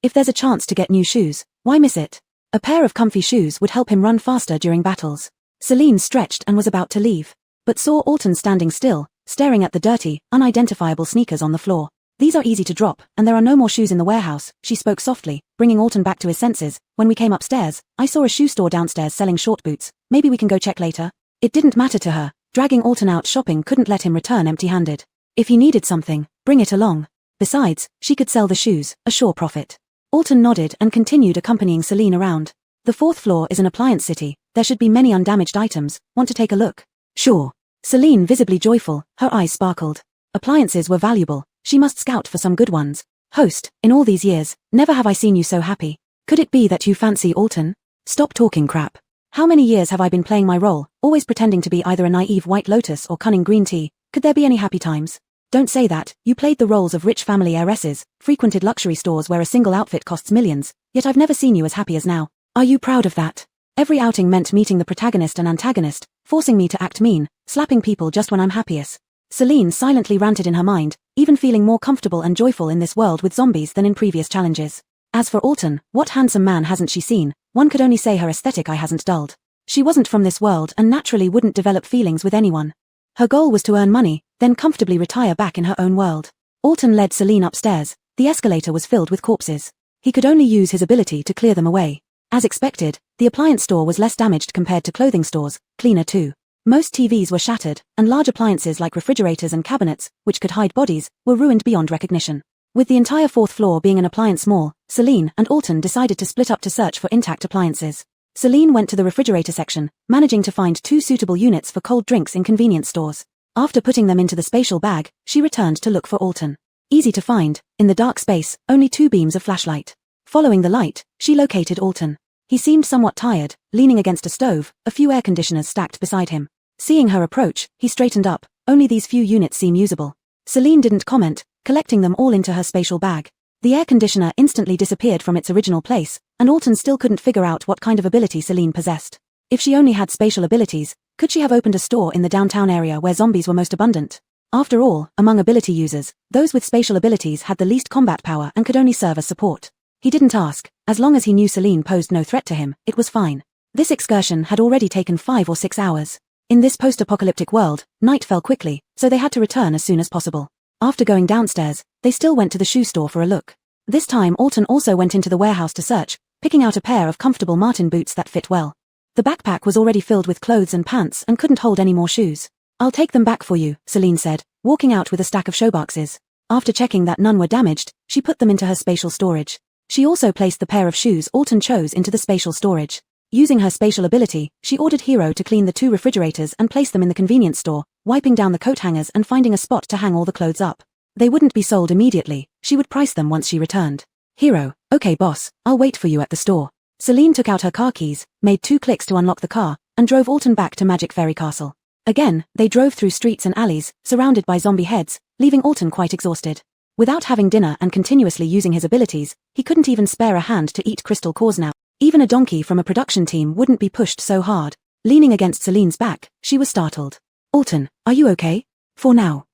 S1: If there's a chance to get new shoes, why miss it? A pair of comfy shoes would help him run faster during battles. Celine stretched and was about to leave, but saw Alton standing still, staring at the dirty, unidentifiable sneakers on the floor. These are easy to drop, and there are no more shoes in the warehouse, she spoke softly, bringing Alton back to his senses. When we came upstairs, I saw a shoe store downstairs selling short boots. Maybe we can go check later. It didn't matter to her. Dragging Alton out shopping couldn't let him return empty-handed. If he needed something, bring it along. Besides, she could sell the shoes, a sure profit. Alton nodded and continued accompanying Celine around. The fourth floor is an appliance city. There should be many undamaged items. Want to take a look? Sure. Celine visibly joyful, her eyes sparkled. Appliances were valuable. She must scout for some good ones. Host, in all these years, never have I seen you so happy. Could it be that you fancy Alton? Stop talking crap. How many years have I been playing my role, always pretending to be either a naive white lotus or cunning green tea? Could there be any happy times? Don't say that. You played the roles of rich family heiresses, frequented luxury stores where a single outfit costs millions, yet I've never seen you as happy as now. Are you proud of that? Every outing meant meeting the protagonist and antagonist, forcing me to act mean, slapping people just when I'm happiest. Celine silently ranted in her mind, even feeling more comfortable and joyful in this world with zombies than in previous challenges. As for Alton, what handsome man hasn't she seen? One could only say her aesthetic eye hasn't dulled. She wasn't from this world and naturally wouldn't develop feelings with anyone. Her goal was to earn money, then comfortably retire back in her own world. Alton led Celine upstairs. The escalator was filled with corpses. He could only use his ability to clear them away. As expected, the appliance store was less damaged compared to clothing stores, cleaner too. Most TVs were shattered, and large appliances like refrigerators and cabinets, which could hide bodies, were ruined beyond recognition. With the entire fourth floor being an appliance mall, Celine and Alton decided to split up to search for intact appliances. Celine went to the refrigerator section, managing to find 2 suitable units for cold drinks in convenience stores. After putting them into the spatial bag, she returned to look for Alton. Easy to find, in the dark space, only 2 beams of flashlight. Following the light, she located Alton. He seemed somewhat tired, leaning against a stove, a few air conditioners stacked beside him. Seeing her approach, he straightened up. Only these few units seem usable. Celine didn't comment, collecting them all into her spatial bag. The air conditioner instantly disappeared from its original place, and Alton still couldn't figure out what kind of ability Celine possessed. If she only had spatial abilities, could she have opened a store in the downtown area where zombies were most abundant? After all, among ability users, those with spatial abilities had the least combat power and could only serve as support. He didn't ask. As long as he knew Celine posed no threat to him, it was fine. This excursion had already taken 5 or 6 hours. In this post-apocalyptic world, night fell quickly, so they had to return as soon as possible. After going downstairs, they still went to the shoe store for a look. This time Alton also went into the warehouse to search, picking out a pair of comfortable Martin boots that fit well. The backpack was already filled with clothes and pants and couldn't hold any more shoes. I'll take them back for you, Celine said, walking out with a stack of showboxes. After checking that none were damaged, she put them into her spatial storage. She also placed the pair of shoes Alton chose into the spatial storage. Using her spatial ability, she ordered Hero to clean the 2 refrigerators and place them in the convenience store, wiping down the coat hangers and finding a spot to hang all the clothes up. They wouldn't be sold immediately, she would price them once she returned. Hero, okay boss, I'll wait for you at the store. Celine took out her car keys, made 2 clicks to unlock the car, and drove Alton back to Magic Fairy Castle. Again, they drove through streets and alleys, surrounded by zombie heads, leaving Alton quite exhausted. Without having dinner and continuously using his abilities, he couldn't even spare a hand to eat crystal cores now. Even a donkey from a production team wouldn't be pushed so hard. Leaning against Celine's back, she was startled. Alton, are you okay? For now,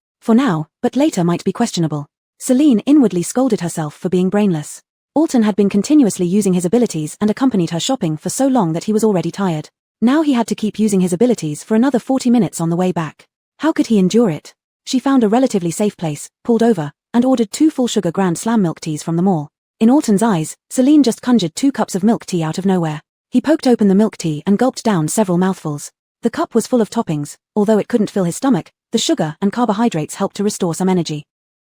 S1: but later might be questionable. Celine inwardly scolded herself for being brainless. Alton had been continuously using his abilities and accompanied her shopping for so long that he was already tired. Now he had to keep using his abilities for another 40 minutes on the way back. How could he endure it? She found a relatively safe place, pulled over, and ordered 2 full sugar Grand Slam milk teas from the mall. In Alton's eyes, Celine just conjured 2 cups of milk tea out of nowhere. He poked open the milk tea and gulped down several mouthfuls. The cup was full of toppings. Although it couldn't fill his stomach, the sugar and carbohydrates helped to restore some energy.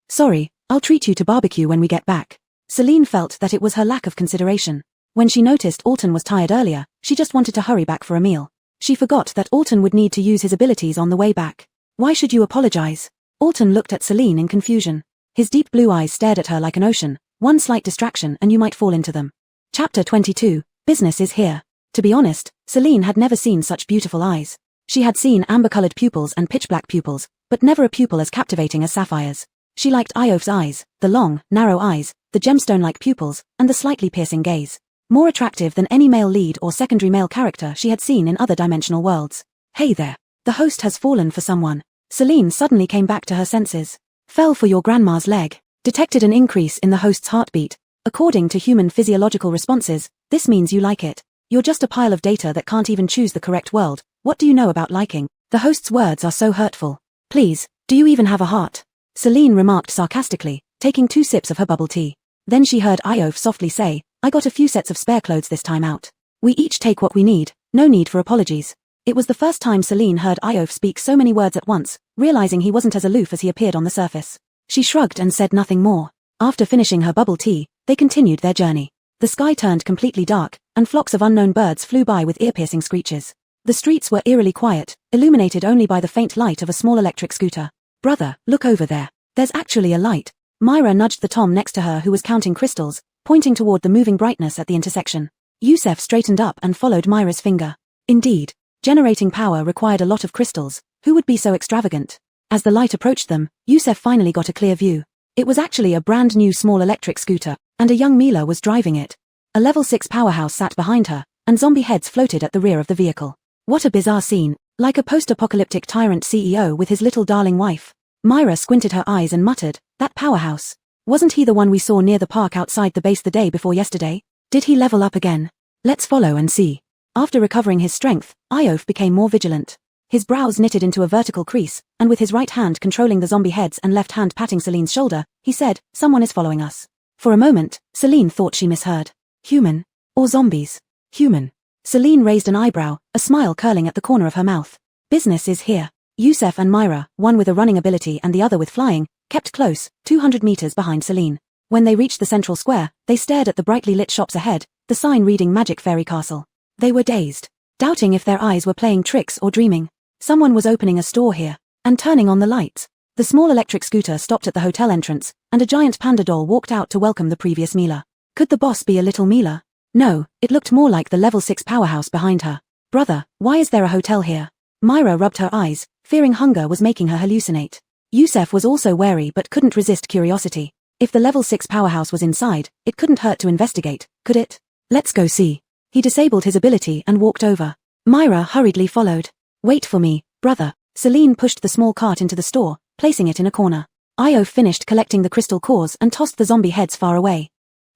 S1: Sorry, I'll treat you to barbecue when we get back. Celine felt that it was her lack of consideration. When she noticed Alton was tired earlier, she just wanted to hurry back for a meal. She forgot that Alton would need to use his abilities on the way back. Why should you apologize? Alton looked at Celine in confusion. His deep blue eyes stared at her like an ocean. One slight distraction and you might fall into them. Chapter 22, Business is Here. To be honest, Celine had never seen such beautiful eyes. She had seen amber-colored pupils and pitch-black pupils, but never a pupil as captivating as Sapphire's. She liked Iof's eyes, the long, narrow eyes, the gemstone-like pupils, and the slightly piercing gaze. More attractive than any male lead or secondary male character she had seen in other dimensional worlds. Hey there. The host has fallen for someone. Celine suddenly came back to her senses. Fell for your grandma's leg. Detected an increase in the host's heartbeat. According to human physiological responses, this means you like it. You're just a pile of data that can't even choose the correct world. What do you know about liking? The host's words are so hurtful. Please, do you even have a heart? Celine remarked sarcastically, taking 2 sips of her bubble tea. Then she heard Iof softly say, I got a few sets of spare clothes this time out. We each take what we need, no need for apologies. It was the first time Celine heard Iof speak so many words at once, realizing he wasn't as aloof as he appeared on the surface. She shrugged and said nothing more. After finishing her bubble tea, they continued their journey. The sky turned completely dark, and flocks of unknown birds flew by with ear-piercing screeches. The streets were eerily quiet, illuminated only by the faint light of a small electric scooter. Brother, look over there. There's actually a light. Myra nudged the Tom next to her who was counting crystals, pointing toward the moving brightness at the intersection. Yusef straightened up and followed Myra's finger. Indeed, generating power required a lot of crystals. Who would be so extravagant? As the light approached them, Yusef finally got a clear view. It was actually a brand new small electric scooter, and a young Mila was driving it. A level 6 powerhouse sat behind her, and zombie heads floated at the rear of the vehicle. What a bizarre scene, like a post-apocalyptic tyrant CEO with his little darling wife. Myra squinted her eyes and muttered, that powerhouse. Wasn't he the one we saw near the park outside the base the day before yesterday? Did he level up again? Let's follow and see. After recovering his strength, Iof became more vigilant. His brows knitted into a vertical crease, and with his right hand controlling the zombie heads and left hand patting Celine's shoulder, he said, someone is following us. For a moment, Celine thought she misheard. Human? Or zombies? Human. Celine raised an eyebrow, a smile curling at the corner of her mouth. Business is here. Yusef and Myra, one with a running ability and the other with flying, kept close, 200 meters behind Celine. When they reached the central square, they stared at the brightly lit shops ahead, the sign reading Magic Fairy Castle. They were dazed, doubting if their eyes were playing tricks or dreaming. Someone was opening a store here, and turning on the lights. The small electric scooter stopped at the hotel entrance, and a giant panda doll walked out to welcome the previous Mila. Could the boss be a little Mila? No, it looked more like the level 6 powerhouse behind her. Brother, why is there a hotel here? Myra rubbed her eyes, fearing hunger was making her hallucinate. Yusef was also wary but couldn't resist curiosity. If the level 6 powerhouse was inside, it couldn't hurt to investigate, could it? Let's go see. He disabled his ability and walked over. Myra hurriedly followed. Wait for me, brother. Celine pushed the small cart into the store, placing it in a corner. Io finished collecting the crystal cores and tossed the zombie heads far away.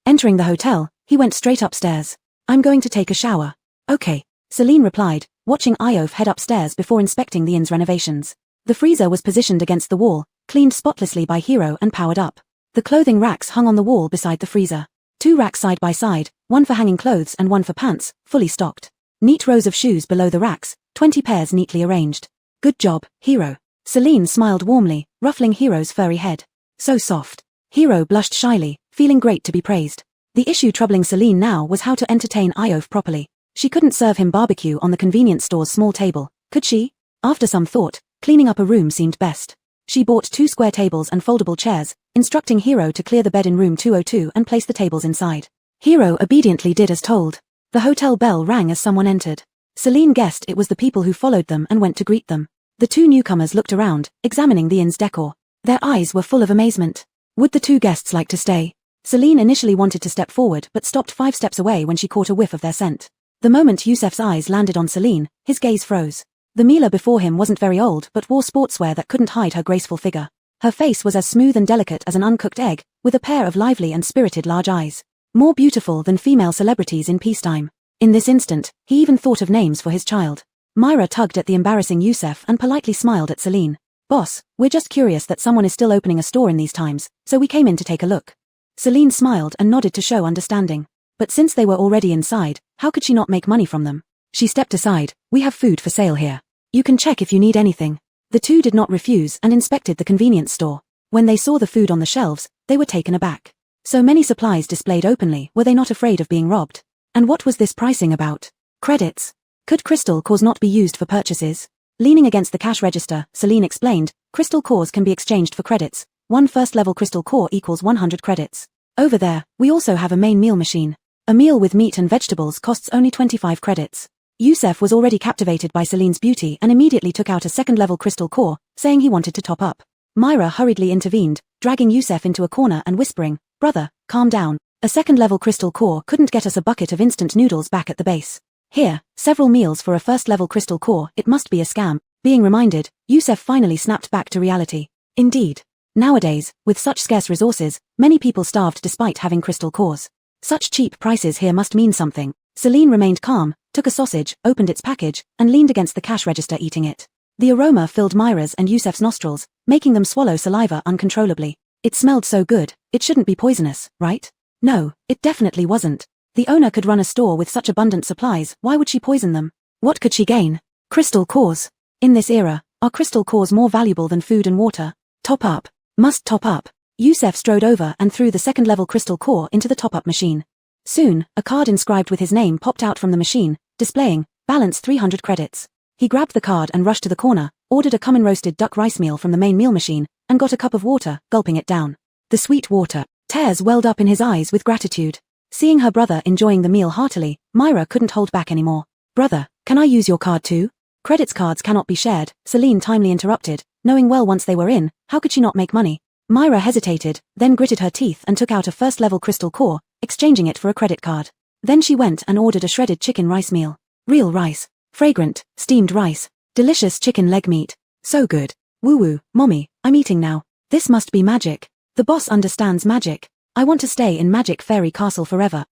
S1: Entering the hotel, he went straight upstairs. I'm going to take a shower. Okay, Celine replied, watching Iof head upstairs before inspecting the inn's renovations. The freezer was positioned against the wall, cleaned spotlessly by Hero and powered up. The clothing racks hung on the wall beside the freezer. 2 racks side by side, one for hanging clothes and one for pants, fully stocked. Neat rows of shoes below the racks, 20 pairs neatly arranged. Good job, Hero. Celine smiled warmly, ruffling Hero's furry head. So soft. Hero blushed shyly, feeling great to be praised. The issue troubling Celine now was how to entertain Iof properly. She couldn't serve him barbecue on the convenience store's small table, could she? After some thought, cleaning up a room seemed best. She bought 2 square tables and foldable chairs, instructing Hero to clear the bed in room 202 and place the tables inside. Hero obediently did as told. The hotel bell rang as someone entered. Celine guessed it was the people who followed them and went to greet them. The 2 newcomers looked around, examining the inn's decor. Their eyes were full of amazement. Would the 2 guests like to stay? Celine initially wanted to step forward but stopped 5 steps away when she caught a whiff of their scent. The moment Yusef's eyes landed on Celine, his gaze froze. The Mila before him wasn't very old but wore sportswear that couldn't hide her graceful figure. Her face was as smooth and delicate as an uncooked egg, with a pair of lively and spirited large eyes. More beautiful than female celebrities in peacetime. In this instant, he even thought of names for his child. Myra tugged at the embarrassing Youssef and politely smiled at Celine. Boss, we're just curious that someone is still opening a store in these times, so we came in to take a look. Celine smiled and nodded to show understanding. But since they were already inside, how could she not make money from them? She stepped aside. We have food for sale here. You can check if you need anything. The two did not refuse and inspected the convenience store. When they saw the food on the shelves, they were taken aback. So many supplies displayed openly, were they not afraid of being robbed? And what was this pricing about? Credits. Could crystal cores not be used for purchases? Leaning against the cash register, Celine explained, crystal cores can be exchanged for credits. One first-level crystal core equals 100 credits. Over there, we also have a main meal machine. A meal with meat and vegetables costs only 25 credits. Youssef was already captivated by Celine's beauty and immediately took out a second-level crystal core, saying he wanted to top up. Myra hurriedly intervened, dragging Youssef into a corner and whispering, "Brother, calm down. A second-level crystal core couldn't get us a bucket of instant noodles back at the base. Here, several meals for a first-level crystal core, it must be a scam." Being reminded, Youssef finally snapped back to reality. Indeed. Nowadays, with such scarce resources, many people starved despite having crystal cores. Such cheap prices here must mean something. Celine remained calm, took a sausage, opened its package, and leaned against the cash register eating it. The aroma filled Myra's and Youssef's nostrils, making them swallow saliva uncontrollably. It smelled so good, it shouldn't be poisonous, right? No, it definitely wasn't. The owner could run a store with such abundant supplies, why would she poison them? What could she gain? Crystal cores. In this era, are crystal cores more valuable than food and water? Top up. Must top up. Youssef strode over and threw the second-level crystal core into the top-up machine. Soon, a card inscribed with his name popped out from the machine, displaying, balance 300 credits. He grabbed the card and rushed to the corner, ordered a common roasted duck rice meal from the main meal machine, and got a cup of water, gulping it down. The sweet water. Tears welled up in his eyes with gratitude. Seeing her brother enjoying the meal heartily, Myra couldn't hold back anymore. "Brother, can I use your card too?" "Credits cards cannot be shared," Celine timely interrupted, knowing well once they were in, how could she not make money? Myra hesitated, then gritted her teeth and took out a first-level crystal core, exchanging it for a credit card. Then she went and ordered a shredded chicken rice meal. Real rice. Fragrant, steamed rice. Delicious chicken leg meat. So good. Woo-woo, mommy, I'm eating now. This must be magic. The boss understands magic. I want to stay in Magic Fairy Castle forever.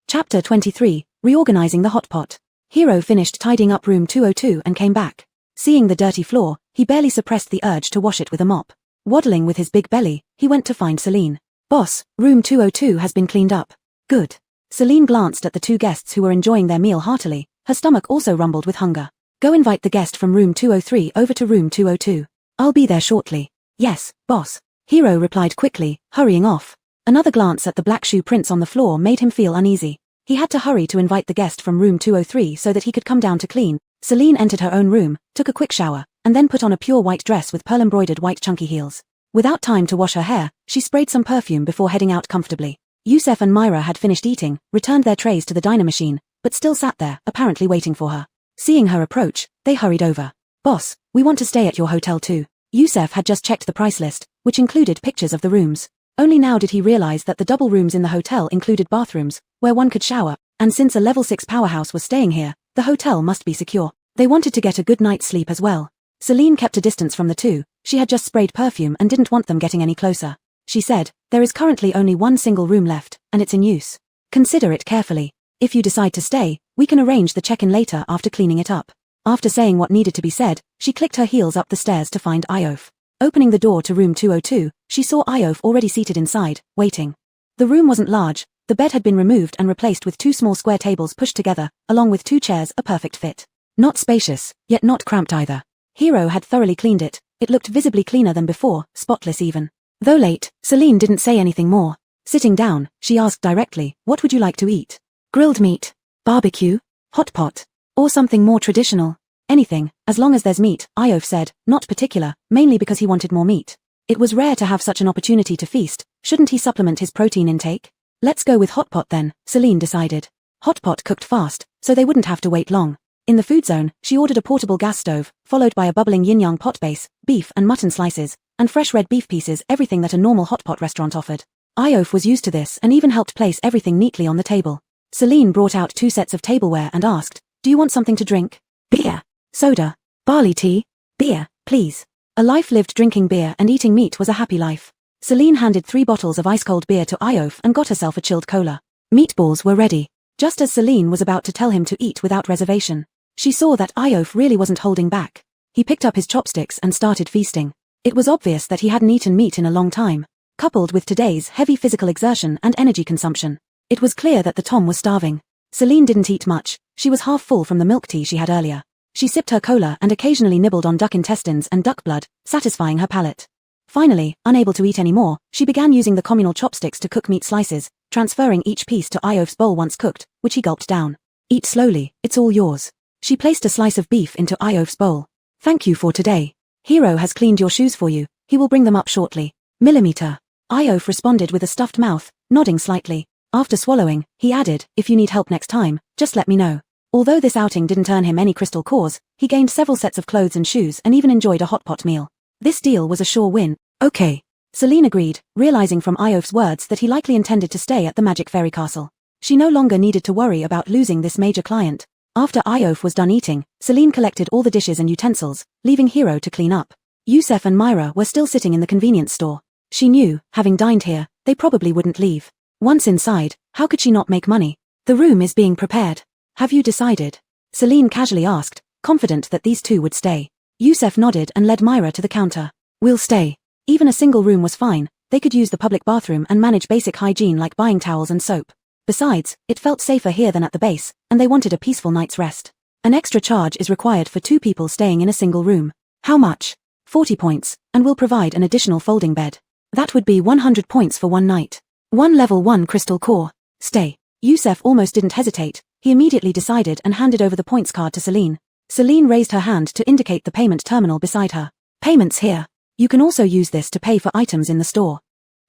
S1: Chapter 23, Reorganizing the Hot Pot. Hero finished tidying up room 202 and came back. Seeing the dirty floor, he barely suppressed the urge to wash it with a mop. Waddling with his big belly, he went to find Celine. "Boss, room 202 has been cleaned up." "Good." Celine glanced at the two guests who were enjoying their meal heartily. Her stomach also rumbled with hunger. "Go invite the guest from room 203 over to room 202. I'll be there shortly." "Yes, boss." Hero replied quickly, hurrying off. Another glance at the black shoe prints on the floor made him feel uneasy. He had to hurry to invite the guest from room 203 so that he could come down to clean. Celine entered her own room, took a quick shower, and then put on a pure white dress with pearl-embroidered white chunky heels. Without time to wash her hair, she sprayed some perfume before heading out comfortably. Youssef and Myra had finished eating, returned their trays to the diner machine, but still sat there, apparently waiting for her. Seeing her approach, they hurried over. "Boss, we want to stay at your hotel too." Youssef had just checked the price list, which included pictures of the rooms. Only now did he realize that the double rooms in the hotel included bathrooms, where one could shower, and since a level 6 powerhouse was staying here, the hotel must be secure. They wanted to get a good night's sleep as well. Celine kept a distance from the two. She had just sprayed perfume and didn't want them getting any closer. She said, "There is currently only one single room left, and it's in use. Consider it carefully. If you decide to stay, we can arrange the check-in later after cleaning it up." After saying what needed to be said, she clicked her heels up the stairs to find Iof. Opening the door to room 202, she saw Iof already seated inside, waiting. The room wasn't large. The bed had been removed and replaced with two small square tables pushed together, along with two chairs, a perfect fit. Not spacious, yet not cramped either. Hero had thoroughly cleaned it. It looked visibly cleaner than before, spotless even. Though late, Celine didn't say anything more. Sitting down, she asked directly, "What would you like to eat? Grilled meat? Barbecue? Hot pot? Or something more traditional?" "Anything, as long as there's meat," Iof said, not particular, mainly because he wanted more meat. It was rare to have such an opportunity to feast. Shouldn't he supplement his protein intake? "Let's go with hot pot then," Celine decided. Hot pot cooked fast, so they wouldn't have to wait long. In the food zone, she ordered a portable gas stove, followed by a bubbling yin-yang pot base, beef and mutton slices, and fresh red beef pieces, everything that a normal hot pot restaurant offered. Iof was used to this and even helped place everything neatly on the table. Celine brought out 2 sets of tableware and asked, "Do you want something to drink?" "Beer. Soda. Barley tea. Beer, please." A life lived drinking beer and eating meat was a happy life. Celine handed 3 bottles of ice-cold beer to Iof and got herself a chilled cola. Meatballs were ready. Just as Celine was about to tell him to eat without reservation, she saw that Iof really wasn't holding back. He picked up his chopsticks and started feasting. It was obvious that he hadn't eaten meat in a long time. Coupled with today's heavy physical exertion and energy consumption, it was clear that the Tom was starving. Celine didn't eat much. She was half full from the milk tea she had earlier. She sipped her cola and occasionally nibbled on duck intestines and duck blood, satisfying her palate. Finally, unable to eat any more, she began using the communal chopsticks to cook meat slices, transferring each piece to Iof's bowl once cooked, which he gulped down. Eat slowly, it's all yours. She placed a slice of beef into Iof's bowl. Thank you for today. Hero has cleaned your shoes for you, he will bring them up shortly. Millimeter. Iof responded with a stuffed mouth, nodding slightly. After swallowing, he added, if you need help next time, just let me know. Although this outing didn't earn him any crystal cores, he gained several sets of clothes and shoes and even enjoyed a hot pot meal. This deal was a sure win. Okay. Celine agreed, realizing from Iof's words that he likely intended to stay at the Magic Fairy Castle. She no longer needed to worry about losing this major client. After Iof was done eating, Celine collected all the dishes and utensils, leaving Hero to clean up. Yusef and Myra were still sitting in the convenience store. She knew, having dined here, they probably wouldn't leave. Once inside, how could she not make money? The room is being prepared. Have you decided? Celine casually asked, confident that these two would stay. Yusef nodded and led Myra to the counter. We'll stay. Even a single room was fine. They could use the public bathroom and manage basic hygiene like buying towels and soap. Besides, it felt safer here than at the base, and they wanted a peaceful night's rest. An extra charge is required for 2 people staying in a single room. How much? 40 points, and we'll provide an additional folding bed. That would be 100 points for 1 night. 1 level 1 crystal core. Stay. Yusef almost didn't hesitate. He immediately decided and handed over the points card to Celine. Celine raised her hand to indicate the payment terminal beside her. Payments here. You can also use this to pay for items in the store.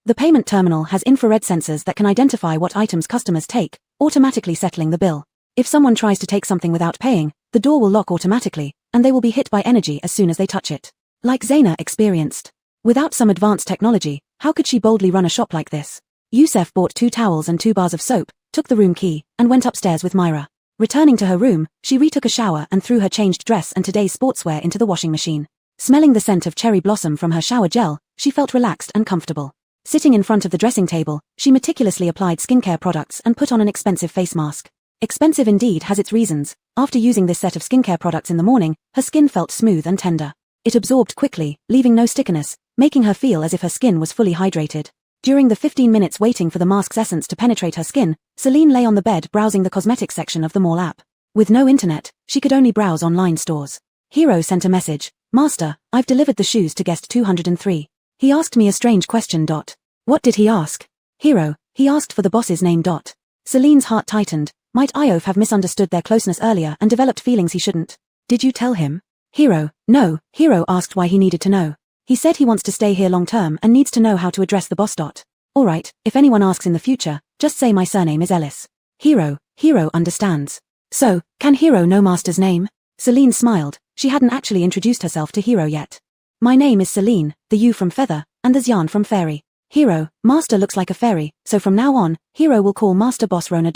S1: The payment terminal has infrared sensors that can identify what items customers take, automatically settling the bill. If someone tries to take something without paying, the door will lock automatically, and they will be hit by energy as soon as they touch it. Like Zaina experienced. Without some advanced technology, how could she boldly run a shop like this? Yusef bought 2 towels and 2 bars of soap, took the room key, and went upstairs with Myra. Returning to her room, she retook a shower and threw her changed dress and today's sportswear into the washing machine. Smelling the scent of cherry blossom from her shower gel, she felt relaxed and comfortable. Sitting in front of the dressing table, she meticulously applied skincare products and put on an expensive face mask. Expensive indeed has its reasons. After using this set of skincare products in the morning, her skin felt smooth and tender. It absorbed quickly, leaving no stickiness, making her feel as if her skin was fully hydrated. During the 15 minutes waiting for the mask's essence to penetrate her skin, Celine lay on the bed browsing the cosmetics section of the mall app. With no internet, she could only browse online stores. Hero sent a message. Master, I've delivered the shoes to guest 203. He asked me a strange question. What did he ask? Hero, he asked for the boss's name. Celine's heart tightened. Might Iof have misunderstood their closeness earlier and developed feelings he shouldn't? Did you tell him? Hero, no. Hero asked why he needed to know. He said he wants to stay here long term and needs to know how to address the boss. Alright, if anyone asks in the future, just say my surname is Ellis. Hero understands. So, can Hero know Master's name? Celine smiled. She hadn't actually introduced herself to Hero yet. My name is Celine, the U from Feather, and the Zyan from Fairy. Hero, Master looks like a fairy, so from now on, Hero will call Master Boss Rona.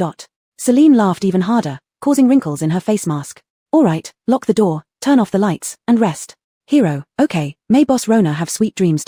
S1: Celine laughed even harder, causing wrinkles in her face mask. Alright, lock the door, turn off the lights, and rest. Hero, okay, may Boss Rona have sweet dreams.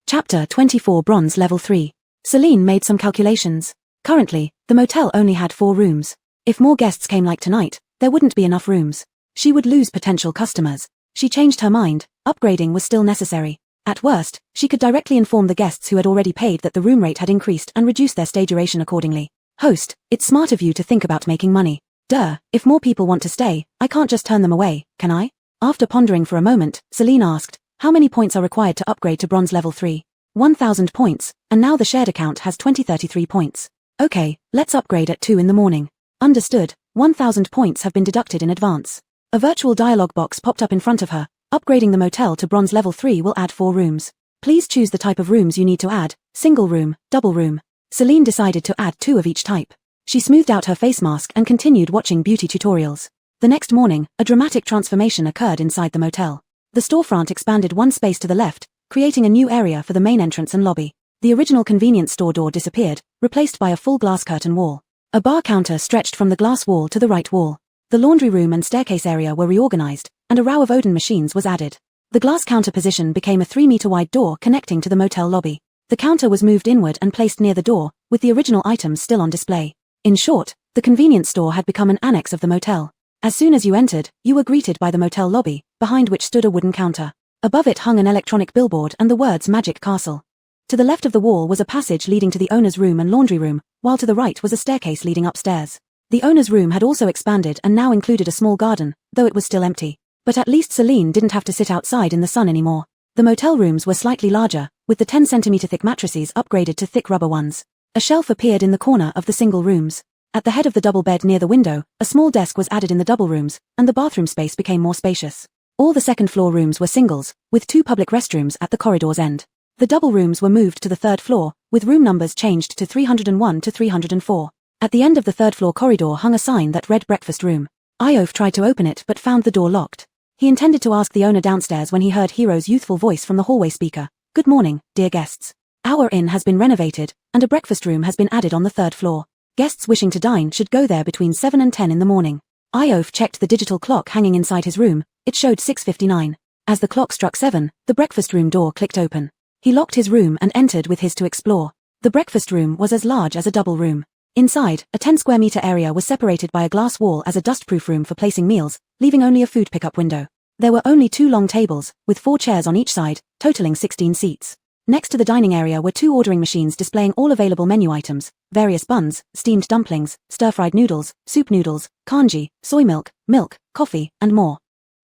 S1: Chapter 24 Bronze Level 3. Celine made some calculations. Currently, the motel only had 4 rooms. If more guests came like tonight, there wouldn't be enough rooms. She would lose potential customers. She changed her mind. Upgrading was still necessary. At worst, she could directly inform the guests who had already paid that the room rate had increased and reduce their stay duration accordingly. Host, it's smart of you to think about making money. Duh, if more people want to stay, I can't just turn them away, can I? After pondering for a moment, Celine asked, how many points are required to upgrade to Bronze Level 3? 1,000 points, and now the shared account has 2033 points. Okay, let's upgrade at 2 in the morning. Understood, 1,000 points have been deducted in advance. A virtual dialog box popped up in front of her. Upgrading the motel to Bronze Level 3 will add 4 rooms. Please choose the type of rooms you need to add, single room, double room. Celine decided to add 2 of each type. She smoothed out her face mask and continued watching beauty tutorials. The next morning, a dramatic transformation occurred inside the motel. The storefront expanded 1 space to the left, creating a new area for the main entrance and lobby. The original convenience store door disappeared, replaced by a full glass curtain wall. A bar counter stretched from the glass wall to the right wall. The laundry room and staircase area were reorganized, and a row of Odin machines was added. The glass counter position became a 3-meter-wide door connecting to the motel lobby. The counter was moved inward and placed near the door, with the original items still on display. In short, the convenience store had become an annex of the motel. As soon as you entered, you were greeted by the motel lobby, behind which stood a wooden counter. Above it hung an electronic billboard and the words Magic Castle. To the left of the wall was a passage leading to the owner's room and laundry room, while to the right was a staircase leading upstairs. The owner's room had also expanded and now included a small garden, though it was still empty. But at least Celine didn't have to sit outside in the sun anymore. The motel rooms were slightly larger, with the 10-centimeter thick mattresses upgraded to thick rubber ones. A shelf appeared in the corner of the single rooms. At the head of the double bed near the window, a small desk was added in the double rooms, and the bathroom space became more spacious. All the second-floor rooms were singles, with 2 public restrooms at the corridor's end. The double rooms were moved to the 3rd floor, with room numbers changed to 301 to 304. At the end of the 3rd-floor corridor hung a sign that read Breakfast Room. Iof tried to open it but found the door locked. He intended to ask the owner downstairs when he heard Hero's youthful voice from the hallway speaker. "Good morning, dear guests. Our inn has been renovated, and a breakfast room has been added on the 3rd floor. Guests wishing to dine should go there between 7 and 10 in the morning." Iof checked the digital clock hanging inside his room. It showed 6:59. As the clock struck 7, the breakfast room door clicked open. He locked his room and entered with his to explore. The breakfast room was as large as a double room. Inside, a 10-square-meter area was separated by a glass wall as a dust-proof room for placing meals, leaving only a food pickup window. There were only 2 long tables, with 4 chairs on each side, totaling 16 seats. Next to the dining area were 2 ordering machines displaying all available menu items, various buns, steamed dumplings, stir-fried noodles, soup noodles, kanji, soy milk, coffee, and more.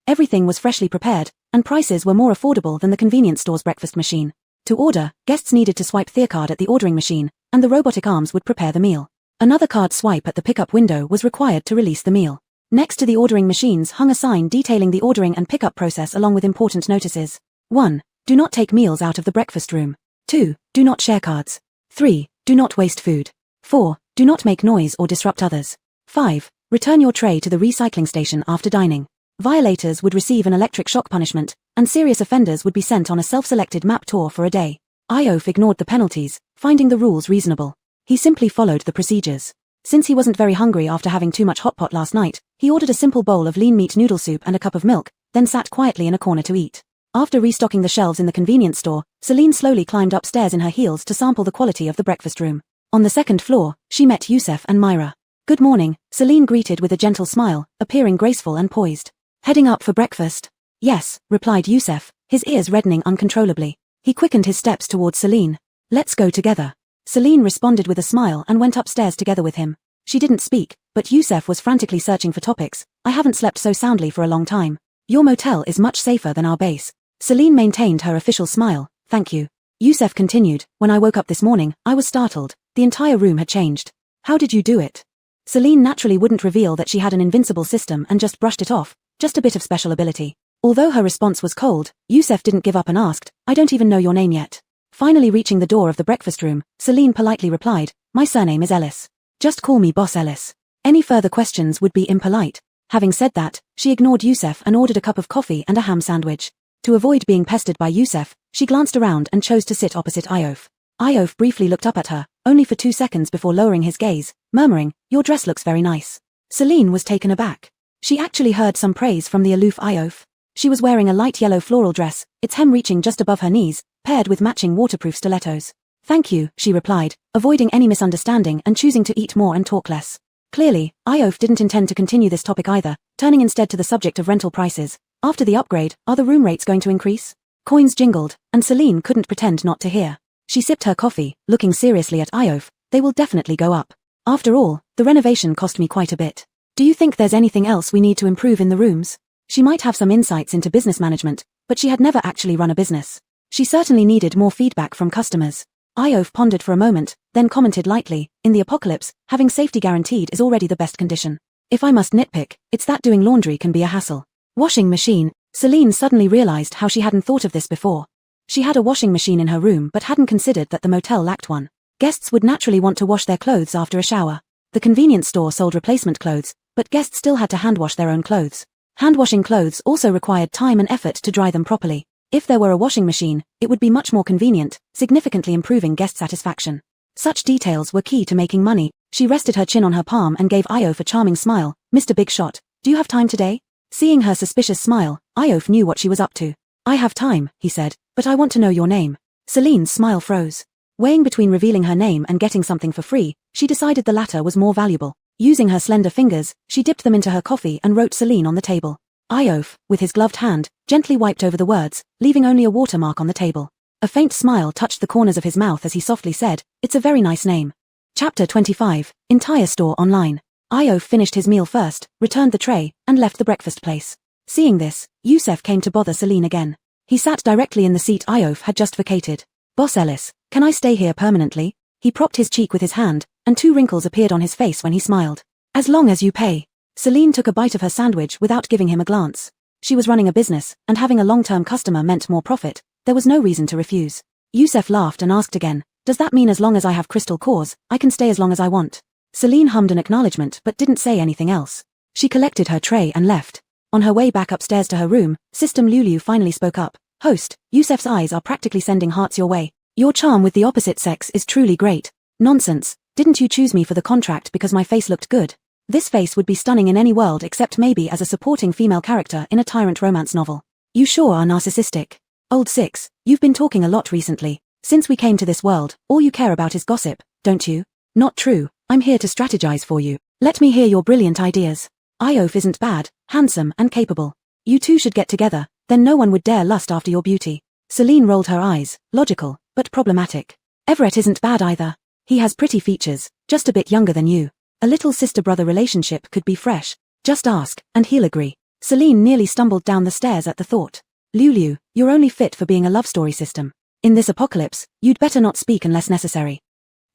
S1: Everything was freshly prepared, and prices were more affordable than the convenience store's breakfast machine. To order, guests needed to swipe their card at the ordering machine, and the robotic arms would prepare the meal. Another card swipe at the pickup window was required to release the meal. Next to the ordering machines hung a sign detailing the ordering and pickup process along with important notices. 1. Do not take meals out of the breakfast room. 2. Do not share cards. 3. Do not waste food. 4. Do not make noise or disrupt others. 5. Return your tray to the recycling station after dining. Violators would receive an electric shock punishment, and serious offenders would be sent on a self-selected map tour for a day. Iof ignored the penalties, finding the rules reasonable. He simply followed the procedures. Since he wasn't very hungry after having too much hot pot last night, he ordered a simple bowl of lean meat noodle soup and a cup of milk, then sat quietly in a corner to eat. After restocking the shelves in the convenience store, Celine slowly climbed upstairs in her heels to sample the quality of the breakfast room. On the 2nd floor, she met Youssef and Myra. "Good morning," Celine greeted with a gentle smile, appearing graceful and poised. "Heading up for breakfast?" "Yes," replied Youssef, his ears reddening uncontrollably. He quickened his steps towards Celine. "Let's go together." Celine responded with a smile and went upstairs together with him. She didn't speak, but Youssef was frantically searching for topics. "I haven't slept so soundly for a long time. Your motel is much safer than our base." Celine maintained her official smile. "Thank you." Youssef continued, "When I woke up this morning, I was startled. The entire room had changed." "How did you do it?" Celine naturally wouldn't reveal that she had an invincible system and just brushed it off, just a bit of special ability. Although her response was cold, Youssef didn't give up and asked, "I don't even know your name yet." Finally reaching the door of the breakfast room, Celine politely replied, "My surname is Ellis. Just call me Boss Ellis." Any further questions would be impolite. Having said that, she ignored Youssef and ordered a cup of coffee and a ham sandwich. To avoid being pestered by Youssef, she glanced around and chose to sit opposite Iof. Iof briefly looked up at her, only for 2 seconds before lowering his gaze, murmuring, "Your dress looks very nice." Celine was taken aback. She actually heard some praise from the aloof Iof. She was wearing a light yellow floral dress, its hem reaching just above her knees, paired with matching waterproof stilettos. "Thank you," she replied, avoiding any misunderstanding and choosing to eat more and talk less. Clearly, Iof didn't intend to continue this topic either, turning instead to the subject of rental prices. After the upgrade, are the room rates going to increase? Coins jingled, and Celine couldn't pretend not to hear. She sipped her coffee, looking seriously at Iof. "They will definitely go up. After all, the renovation cost me quite a bit. Do you think there's anything else we need to improve in the rooms?" She might have some insights into business management, but she had never actually run a business. She certainly needed more feedback from customers. Iof pondered for a moment, then commented lightly, "In the apocalypse, having safety guaranteed is already the best condition. If I must nitpick, it's that doing laundry can be a hassle." Washing machine. Celine suddenly realized how she hadn't thought of this before. She had a washing machine in her room but hadn't considered that the motel lacked one. Guests would naturally want to wash their clothes after a shower. The convenience store sold replacement clothes, but guests still had to hand wash their own clothes. Hand washing clothes also required time and effort to dry them properly. If there were a washing machine, it would be much more convenient, significantly improving guest satisfaction. Such details were key to making money. She rested her chin on her palm and gave Iof a charming smile. "Mr. Big Shot, do you have time today?" Seeing her suspicious smile, Iof knew what she was up to. I have time, he said, but I want to know your name. Celine's smile froze. Weighing between revealing her name and getting something for free, she decided the latter was more valuable. Using her slender fingers, she dipped them into her coffee and wrote Celine on the table. Iof, with his gloved hand, gently wiped over the words, leaving only a watermark on the table. A faint smile touched the corners of his mouth as he softly said, "It's a very nice name." Chapter 25, Entire Store Online. Iof finished his meal first, returned the tray, and left the breakfast place. Seeing this, Youssef came to bother Celine again. He sat directly in the seat Iof had just vacated. "Boss Ellis, can I stay here permanently?" He propped his cheek with his hand, and 2 wrinkles appeared on his face when he smiled. "As long as you pay." Celine took a bite of her sandwich without giving him a glance. She was running a business, and having a long-term customer meant more profit. There was no reason to refuse. Youssef laughed and asked again, "Does that mean as long as I have crystal cores, I can stay as long as I want?" Celine hummed an acknowledgement but didn't say anything else. She collected her tray and left. On her way back upstairs to her room, System Lulu finally spoke up. "Host, Youssef's eyes are practically sending hearts your way. Your charm with the opposite sex is truly great." "Nonsense, didn't you choose me for the contract because my face looked good? This face would be stunning in any world except maybe as a supporting female character in a tyrant romance novel. You sure are narcissistic. Old Six, you've been talking a lot recently. Since we came to this world, all you care about is gossip, don't you?" "Not true, I'm here to strategize for you. Let me hear your brilliant ideas. Iof isn't bad, handsome and capable. You two should get together, then no one would dare lust after your beauty." Celine rolled her eyes, logical, but problematic. "Everett isn't bad either. He has pretty features, just a bit younger than you. A little sister-brother relationship could be fresh. Just ask, and he'll agree." Celine nearly stumbled down the stairs at the thought. "Lulu, you're only fit for being a love story system. In this apocalypse, you'd better not speak unless necessary."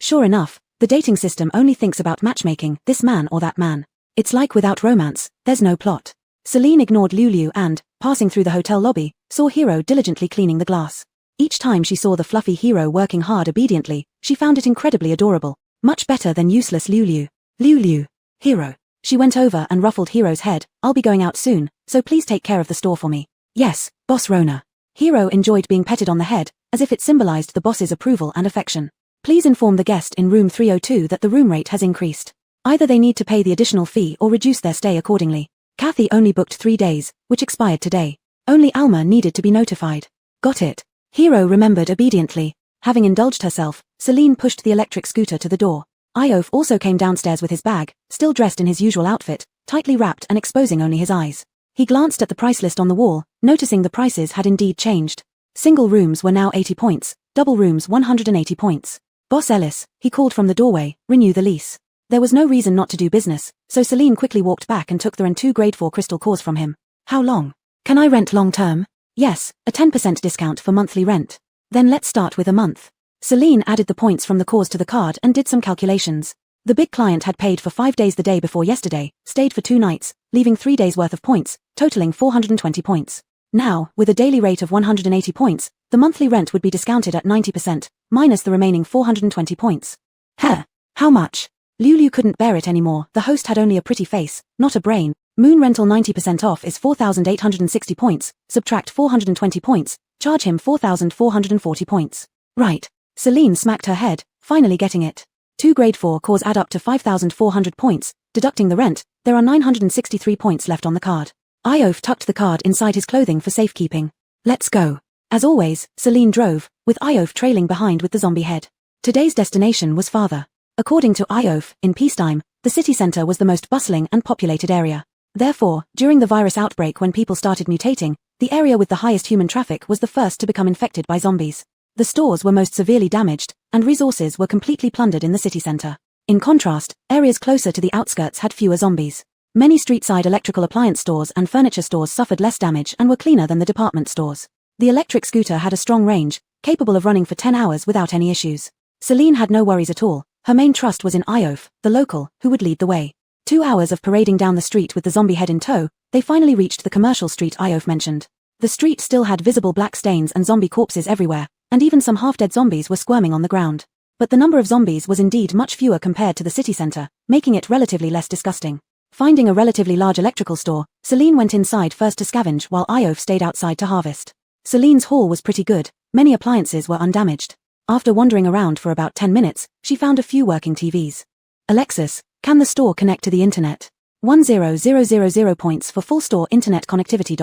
S1: Sure enough, the dating system only thinks about matchmaking, this man or that man. It's like without romance, there's no plot. Celine ignored Lulu and, passing through the hotel lobby, saw Hero diligently cleaning the glass. Each time she saw the fluffy Hero working hard obediently, she found it incredibly adorable. Much better than useless Lulu. "Lulu. Hero." She went over and ruffled Hero's head. "I'll be going out soon, so please take care of the store for me." "Yes, Boss Rona." Hero enjoyed being petted on the head, as if it symbolized the boss's approval and affection. "Please inform the guest in room 302 that the room rate has increased. Either they need to pay the additional fee or reduce their stay accordingly. Kathy only booked 3 days, which expired today. Only Alma needed to be notified." "Got it." Hero remembered obediently. Having indulged herself, Celine pushed the electric scooter to the door. Iof also came downstairs with his bag, still dressed in his usual outfit, tightly wrapped and exposing only his eyes. He glanced at the price list on the wall, noticing the prices had indeed changed. Single rooms were now 80 points, double rooms 180 points. "Boss Ellis," he called from the doorway, "renew the lease." There was no reason not to do business, so Celine quickly walked back and took the REN 2 grade 4 crystal cores from him. "How long? Can I rent long term?" "Yes, a 10% discount for monthly rent." "Then let's start with a month." Celine added the points from the cores to the card and did some calculations. The big client had paid for 5 days the day before yesterday, stayed for 2 nights, leaving 3 days worth of points, totaling 420 points. Now, with a daily rate of 180 points, the monthly rent would be discounted at 90%, minus the remaining 420 points. Huh? How much? Lulu couldn't bear it anymore. The host had only a pretty face, not a brain. Moon rental 90% off is 4,860 points, subtract 420 points, charge him 4,440 points. Right. Celine smacked her head, finally getting it. 2 grade 4 cores add up to 5,400 points, deducting the rent, there are 963 points left on the card. Iof tucked the card inside his clothing for safekeeping. Let's go. As always, Celine drove, with Iof trailing behind with the zombie head. Today's destination was farther. According to Iof, in peacetime, the city center was the most bustling and populated area. Therefore, during the virus outbreak when people started mutating, the area with the highest human traffic was the first to become infected by zombies. The stores were most severely damaged, and resources were completely plundered in the city center. In contrast, areas closer to the outskirts had fewer zombies. Many street-side electrical appliance stores and furniture stores suffered less damage and were cleaner than the department stores. The electric scooter had a strong range, capable of running for 10 hours without any issues. Celine had no worries at all. Her main trust was in Iof, the local, who would lead the way. 2 hours of parading down the street with the zombie head in tow, they finally reached the commercial street Iof mentioned. The street still had visible black stains and zombie corpses everywhere, and even some half-dead zombies were squirming on the ground. But the number of zombies was indeed much fewer compared to the city center, making it relatively less disgusting. Finding a relatively large electrical store, Celine went inside first to scavenge while Iof stayed outside to harvest. Celine's haul was pretty good, many appliances were undamaged. After wandering around for about 10 minutes, she found a few working TVs. Alexis, can the store connect to the internet? 10000 points for full store internet connectivity.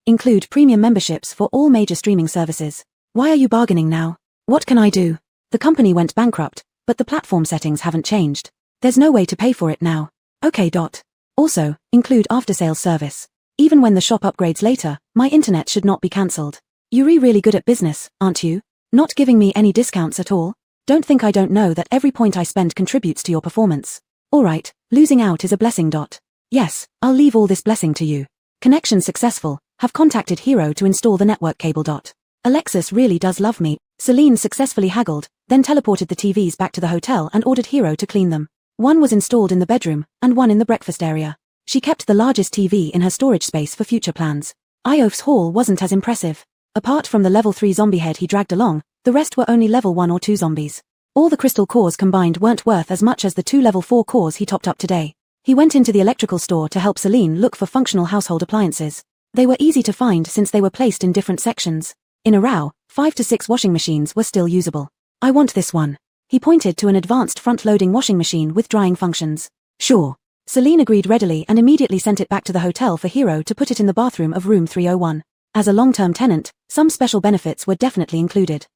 S1: Include premium memberships for all major streaming services. Why are you bargaining now? What can I do? The company went bankrupt, but the platform settings haven't changed. There's no way to pay for it now. Okay. Also, include after-sales service. Even when the shop upgrades later, my internet should not be cancelled. You're really good at business, aren't you? Not giving me any discounts at all? Don't think I don't know that every point I spend contributes to your performance. Alright, losing out is a blessing. Yes, I'll leave all this blessing to you. Connection successful. Have contacted Hero to install the network cable. Alexis really does love me. Celine successfully haggled, then teleported the TVs back to the hotel and ordered Hero to clean them. One was installed in the bedroom, and one in the breakfast area. She kept the largest TV in her storage space for future plans. Iof's haul wasn't as impressive. Apart from the level 3 zombie head he dragged along, the rest were only level 1 or 2 zombies. All the crystal cores combined weren't worth as much as the 2 level 4 cores he topped up today. He went into the electrical store to help Celine look for functional household appliances. They were easy to find since they were placed in different sections. In a row, 5 to 6 washing machines were still usable. I want this one. He pointed to an advanced front-loading washing machine with drying functions. Sure. Celine agreed readily and immediately sent it back to the hotel for Hero to put it in the bathroom of room 301. As a long-term tenant, some special benefits were definitely included.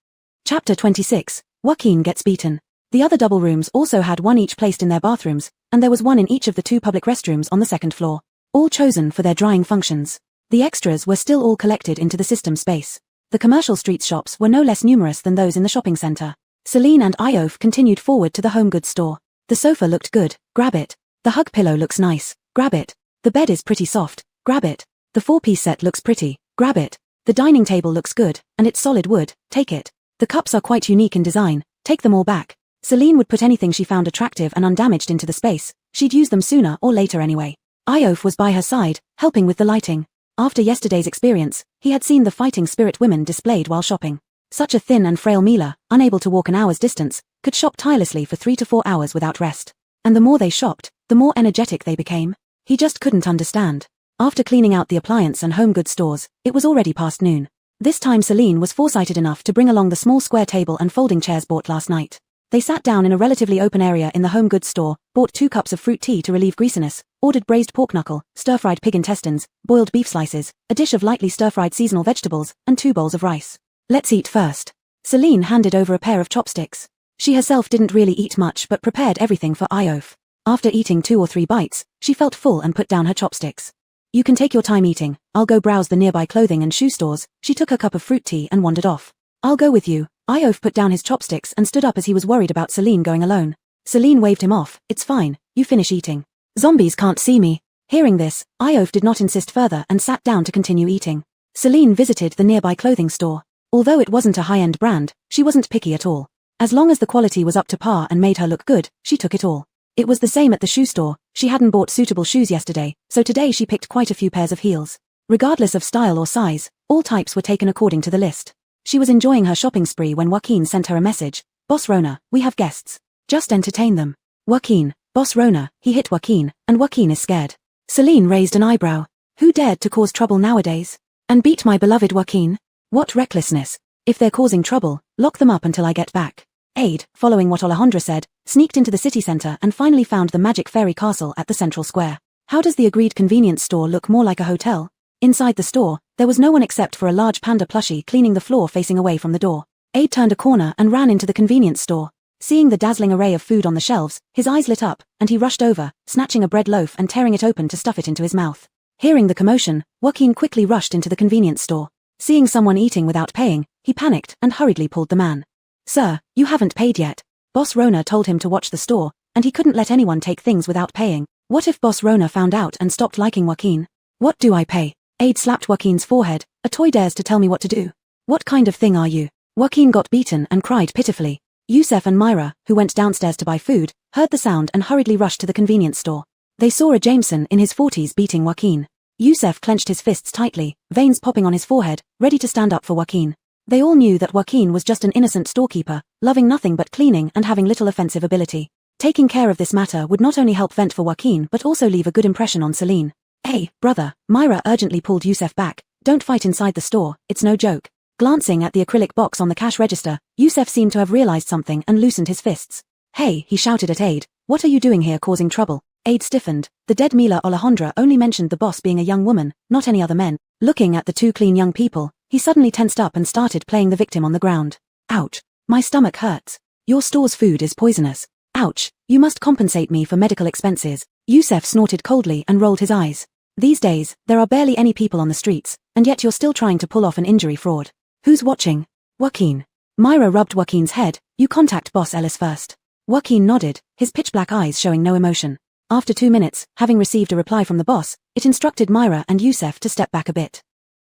S1: Chapter 26. Joaquin gets beaten. The other double rooms also had one each placed in their bathrooms, and there was one in each of the 2 public restrooms on the second floor. All chosen for their drying functions. The extras were still all collected into the system space. The commercial street shops were no less numerous than those in the shopping center. Celine and Iof continued forward to the home goods store. The sofa looked good, grab it. The hug pillow looks nice, grab it. The bed is pretty soft, grab it. The 4-piece set looks pretty, grab it. The dining table looks good, and it's solid wood, take it. The cups are quite unique in design, take them all back. Celine would put anything she found attractive and undamaged into the space, she'd use them sooner or later anyway. Iof was by her side, helping with the lighting. After yesterday's experience, he had seen the fighting spirit women displayed while shopping. Such a thin and frail Mila, unable to walk an hour's distance, could shop tirelessly for 3 to 4 hours without rest. And the more they shopped, the more energetic they became. He just couldn't understand. After cleaning out the appliance and home goods stores, it was already past noon. This time Celine was foresighted enough to bring along the small square table and folding chairs bought last night. They sat down in a relatively open area in the home goods store, bought 2 cups of fruit tea to relieve greasiness, ordered braised pork knuckle, stir-fried pig intestines, boiled beef slices, a dish of lightly stir-fried seasonal vegetables, and 2 bowls of rice. Let's eat first. Celine handed over a pair of chopsticks. She herself didn't really eat much but prepared everything for Iof. After eating 2 or 3 bites, she felt full and put down her chopsticks. You can take your time eating, I'll go browse the nearby clothing and shoe stores. She took her cup of fruit tea and wandered off. I'll go with you. Iof put down his chopsticks and stood up as he was worried about Celine going alone. Celine waved him off. It's fine, you finish eating. Zombies can't see me. Hearing this, Iof did not insist further and sat down to continue eating. Celine visited the nearby clothing store. Although it wasn't a high-end brand, she wasn't picky at all. As long as the quality was up to par and made her look good, she took it all. It was the same at the shoe store. She hadn't bought suitable shoes yesterday, so today she picked quite a few pairs of heels. Regardless of style or size, all types were taken according to the list. She was enjoying her shopping spree when Joaquin sent her a message. Boss Rona, we have guests. Just entertain them. Joaquin, Boss Rona, he hit Joaquin, and Joaquin is scared. Celine raised an eyebrow. Who dared to cause trouble nowadays? And beat my beloved Joaquin? What recklessness. If they're causing trouble, lock them up until I get back. Aide, following what Alejandra said, sneaked into the city center and finally found the magic fairy castle at the central square. How does the agreed convenience store look more like a hotel? Inside the store, there was no one except for a large panda plushie cleaning the floor facing away from the door. Aide turned a corner and ran into the convenience store. Seeing the dazzling array of food on the shelves, his eyes lit up, and he rushed over, snatching a bread loaf and tearing it open to stuff it into his mouth. Hearing the commotion, Joaquin quickly rushed into the convenience store. Seeing someone eating without paying, he panicked and hurriedly pulled the man. Sir, you haven't paid yet. Boss Rona told him to watch the store, and he couldn't let anyone take things without paying. What if Boss Rona found out and stopped liking Joaquin? What do I pay? Aide slapped Joaquin's forehead. A toy dares to tell me what to do. What kind of thing are you? Joaquin got beaten and cried pitifully. Yusef and Myra, who went downstairs to buy food, heard the sound and hurriedly rushed to the convenience store. They saw a Jameson in his 40s beating Joaquin. Yusef clenched his fists tightly, veins popping on his forehead, ready to stand up for Joaquin. They all knew that Joaquin was just an innocent storekeeper, loving nothing but cleaning and having little offensive ability. Taking care of this matter would not only help vent for Joaquin but also leave a good impression on Celine. Hey, brother, Myra urgently pulled Yusef back. Don't fight inside the store, it's no joke. Glancing at the acrylic box on the cash register, Yusef seemed to have realized something and loosened his fists. Hey, he shouted at Aide, what are you doing here causing trouble? Aid stiffened. The dead Mila Alejandra only mentioned the boss being a young woman, not any other men. Looking at the two clean young people, he suddenly tensed up and started playing the victim on the ground. Ouch. My stomach hurts. Your store's food is poisonous. Ouch. You must compensate me for medical expenses. Yusef snorted coldly and rolled his eyes. These days, there are barely any people on the streets, and yet you're still trying to pull off an injury fraud. Who's watching? Joaquin. Myra rubbed Joaquin's head. You contact Boss Ellis first. Joaquin nodded, his pitch-black eyes showing no emotion. After 2 minutes, having received a reply from the boss, it instructed Myra and Yusef to step back a bit.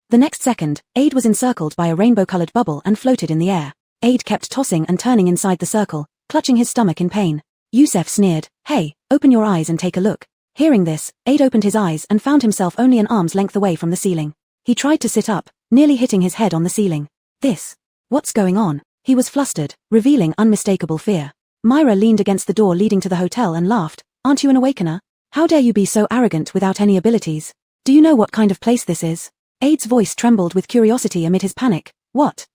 S1: The next second, Aid was encircled by a rainbow-colored bubble and floated in the air. Aid kept tossing and turning inside the circle, clutching his stomach in pain. Yusef sneered, "Hey, open your eyes and take a look." Hearing this, Aid opened his eyes and found himself only an arm's length away from the ceiling. He tried to sit up, nearly hitting his head on the ceiling. What's going on? He was flustered, revealing unmistakable fear. Myra leaned against the door leading to the hotel and laughed. "Aren't you an awakener? How dare you be so arrogant without any abilities? Do you know what kind of place this is?" Aid's voice trembled with curiosity amid his panic. What?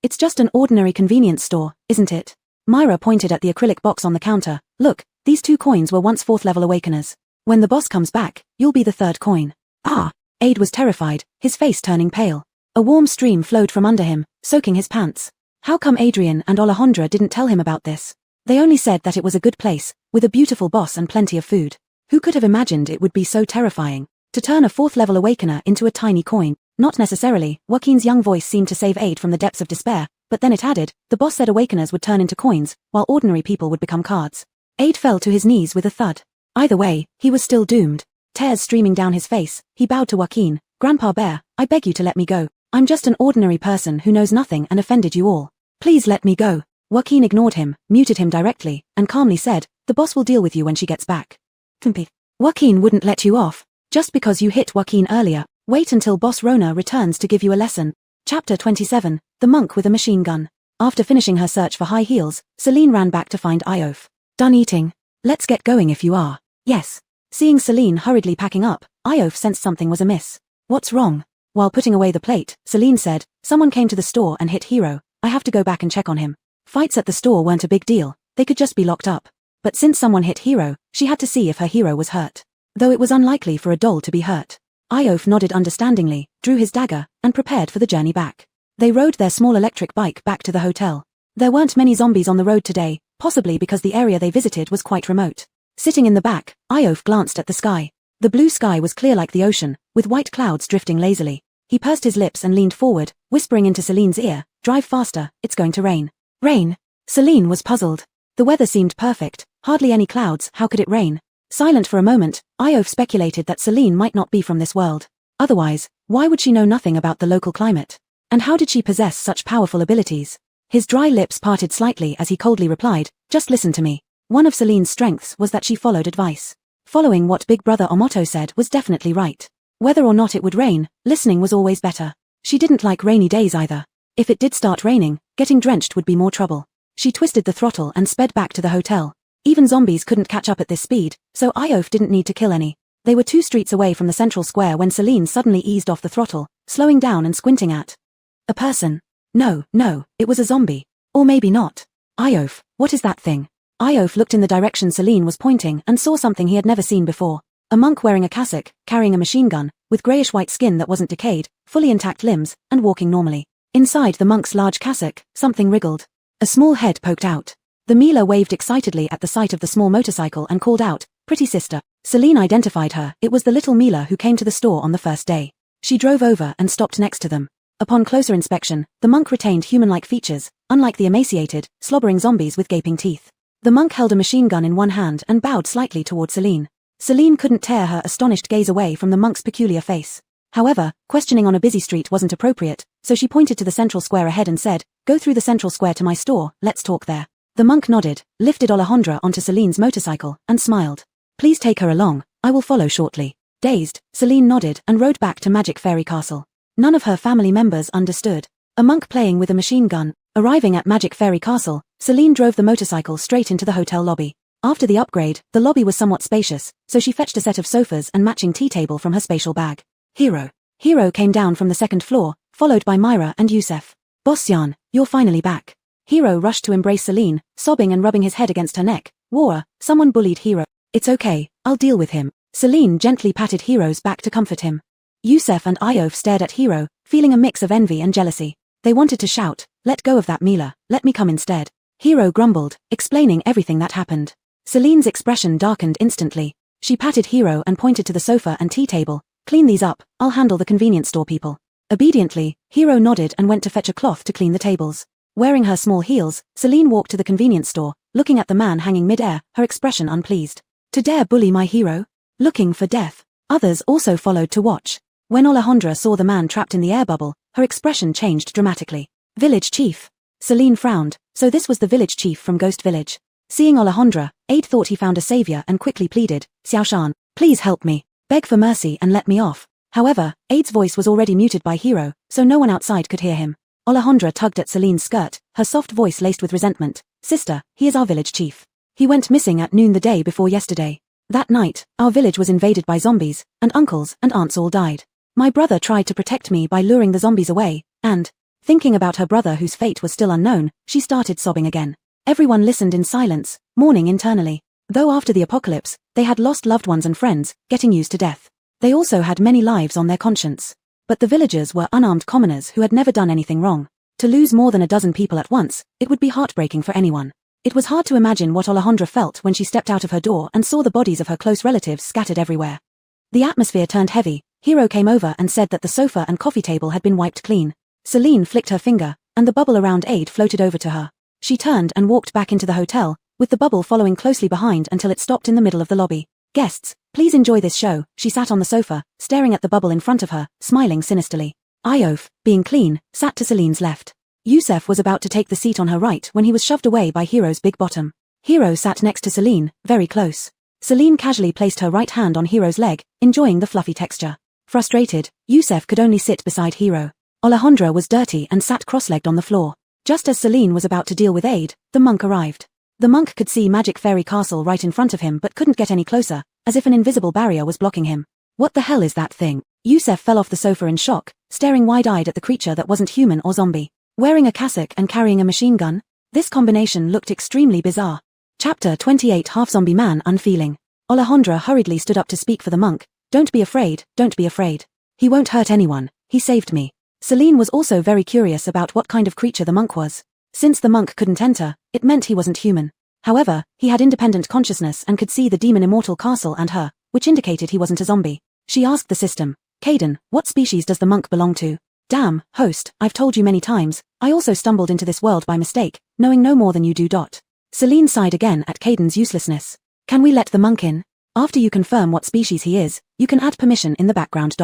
S1: It's just an ordinary convenience store, isn't it? Myra pointed at the acrylic box on the counter. "Look, these 2 coins were once 4th-level awakeners. When the boss comes back, you'll be the 3rd coin." Ah! Aid was terrified, his face turning pale. A warm stream flowed from under him, soaking his pants. How come Adrian and Alejandra didn't tell him about this? They only said that it was a good place, with a beautiful boss and plenty of food. Who could have imagined it would be so terrifying? To turn a 4th-level awakener into a tiny coin. Not necessarily. Joaquin's young voice seemed to save Aid from the depths of despair, but then it added, the boss said awakeners would turn into coins, while ordinary people would become cards. Aid fell to his knees with a thud. Either way, he was still doomed. Tears streaming down his face, he bowed to Joaquin. "Grandpa Bear, I beg you to let me go. I'm just an ordinary person who knows nothing and offended you all. Please let me go." Joaquin ignored him, muted him directly, and calmly said, "The boss will deal with you when she gets back." Joaquin wouldn't let you off. Just because you hit Joaquin earlier, wait until Boss Rona returns to give you a lesson. Chapter 27, The Monk with a Machine Gun. After finishing her search for high heels, Celine ran back to find Iof. "Done eating? Let's get going if you are." "Yes." Seeing Celine hurriedly packing up, Iof sensed something was amiss. "What's wrong?" While putting away the plate, Celine said, "Someone came to the store and hit Hero. I have to go back and check on him." Fights at the store weren't a big deal, they could just be locked up. But since someone hit Hero, she had to see if her hero was hurt. Though it was unlikely for a doll to be hurt. Iof nodded understandingly, drew his dagger, and prepared for the journey back. They rode their small electric bike back to the hotel. There weren't many zombies on the road today, possibly because the area they visited was quite remote. Sitting in the back, Iof glanced at the sky. The blue sky was clear like the ocean, with white clouds drifting lazily. He pursed his lips and leaned forward, whispering into Celine's ear, "Drive faster, it's going to rain." Rain? Celine was puzzled. The weather seemed perfect, hardly any clouds, how could it rain? Silent for a moment, Iof speculated that Celine might not be from this world. Otherwise, why would she know nothing about the local climate? And how did she possess such powerful abilities? His dry lips parted slightly as he coldly replied, "Just listen to me." One of Celine's strengths was that she followed advice. Following what Big Brother Omoto said was definitely right. Whether or not it would rain, listening was always better. She didn't like rainy days either. If it did start raining, getting drenched would be more trouble. She twisted the throttle and sped back to the hotel. Even zombies couldn't catch up at this speed, so Iof didn't need to kill any. They were 2 streets away from the central square when Celine suddenly eased off the throttle, slowing down and squinting at a person. No, it was a zombie. Or maybe not. "Iof, what is that thing?" Iof looked in the direction Celine was pointing and saw something he had never seen before. A monk wearing a cassock, carrying a machine gun, with greyish-white skin that wasn't decayed, fully intact limbs, and walking normally. Inside the monk's large cassock, something wriggled. A small head poked out. The Mila waved excitedly at the sight of the small motorcycle and called out, "Pretty sister." Celine identified her. It was the little Mila who came to the store on the first day. She drove over and stopped next to them. Upon closer inspection, the monk retained human-like features, unlike the emaciated, slobbering zombies with gaping teeth. The monk held a machine gun in one hand and bowed slightly toward Celine. Celine couldn't tear her astonished gaze away from the monk's peculiar face. However, questioning on a busy street wasn't appropriate, so she pointed to the central square ahead and said, "Go through the central square to my store, let's talk there." The monk nodded, lifted Alejandra onto Celine's motorcycle, and smiled. "Please take her along, I will follow shortly." Dazed, Celine nodded and rode back to Magic Fairy Castle. None of her family members understood. A monk playing with a machine gun. Arriving at Magic Fairy Castle, Celine drove the motorcycle straight into the hotel lobby. After the upgrade, the lobby was somewhat spacious, so she fetched a set of sofas and matching tea table from her spatial bag. Hero came down from the 2nd floor, followed by Myra and Yusef. "Boss Jan, you're finally back." Hero rushed to embrace Celine, sobbing and rubbing his head against her neck. "War, someone bullied Hero." It's okay, I'll deal with him. Celine gently patted Hero's back to comfort him. Yusef and Iof stared at Hero, feeling a mix of envy and jealousy. They wanted to shout, "Let go of that Mila, let me come instead." Hero grumbled, explaining everything that happened. Celine's expression darkened instantly. She patted Hero and pointed to the sofa and tea table. "Clean these up, I'll handle the convenience store people." Obediently, Hero nodded and went to fetch a cloth to clean the tables. Wearing her small heels, Celine walked to the convenience store, looking at the man hanging mid-air, her expression unpleased. To dare bully my hero? Looking for death. Others also followed to watch. When Alejandra saw the man trapped in the air bubble, her expression changed dramatically. Village chief. Celine frowned, so this was the village chief from Ghost Village. Seeing Alejandra, Aide thought he found a savior and quickly pleaded, "Xiaoshan, please help me. Beg for mercy and let me off." However, Aide's voice was already muted by Hero, so no one outside could hear him. Alejandra tugged at Celine's skirt, her soft voice laced with resentment. "Sister, he is our village chief. He went missing at noon the day before yesterday. That night, our village was invaded by zombies, and uncles and aunts all died. My brother tried to protect me by luring the zombies away, and..." Thinking about her brother whose fate was still unknown, she started sobbing again. Everyone listened in silence, mourning internally. Though after the apocalypse, they had lost loved ones and friends, getting used to death. They also had many lives on their conscience. But the villagers were unarmed commoners who had never done anything wrong. To lose more than a dozen people at once, it would be heartbreaking for anyone. It was hard to imagine what Alejandra felt when she stepped out of her door and saw the bodies of her close relatives scattered everywhere. The atmosphere turned heavy. Hero came over and said that the sofa and coffee table had been wiped clean. Celine flicked her finger, and the bubble around Aide floated over to her. She turned and walked back into the hotel, with the bubble following closely behind until it stopped in the middle of the lobby. "Guests, please enjoy this show." She sat on the sofa, staring at the bubble in front of her, smiling sinisterly. Iof, being clean, sat to Celine's left. Yusef was about to take the seat on her right when he was shoved away by Hero's big bottom. Hero sat next to Celine, very close. Celine casually placed her right hand on Hero's leg, enjoying the fluffy texture. Frustrated, Yusef could only sit beside Hero. Alejandra was dirty and sat cross-legged on the floor. Just as Celine was about to deal with Aide, the monk arrived. The monk could see Magic Fairy Castle right in front of him but couldn't get any closer, as if an invisible barrier was blocking him. What the hell is that thing? Yusef fell off the sofa in shock, staring wide-eyed at the creature that wasn't human or zombie. Wearing a cassock and carrying a machine gun? This combination looked extremely bizarre. Chapter 28 Half-Zombie Man Unfeeling. Alejandra hurriedly stood up to speak for the monk. "Don't be afraid, don't be afraid. He won't hurt anyone, he saved me." Celine was also very curious about what kind of creature the monk was. Since the monk couldn't enter, it meant he wasn't human. However, he had independent consciousness and could see the demon immortal castle and her, which indicated he wasn't a zombie. She asked the system, "Caden, what species does the monk belong to?" "Damn, host, I've told you many times, I also stumbled into this world by mistake, knowing no more than you do. Celine sighed again at Caden's uselessness. "Can we let the monk in? After you confirm what species he is, you can add permission in the background.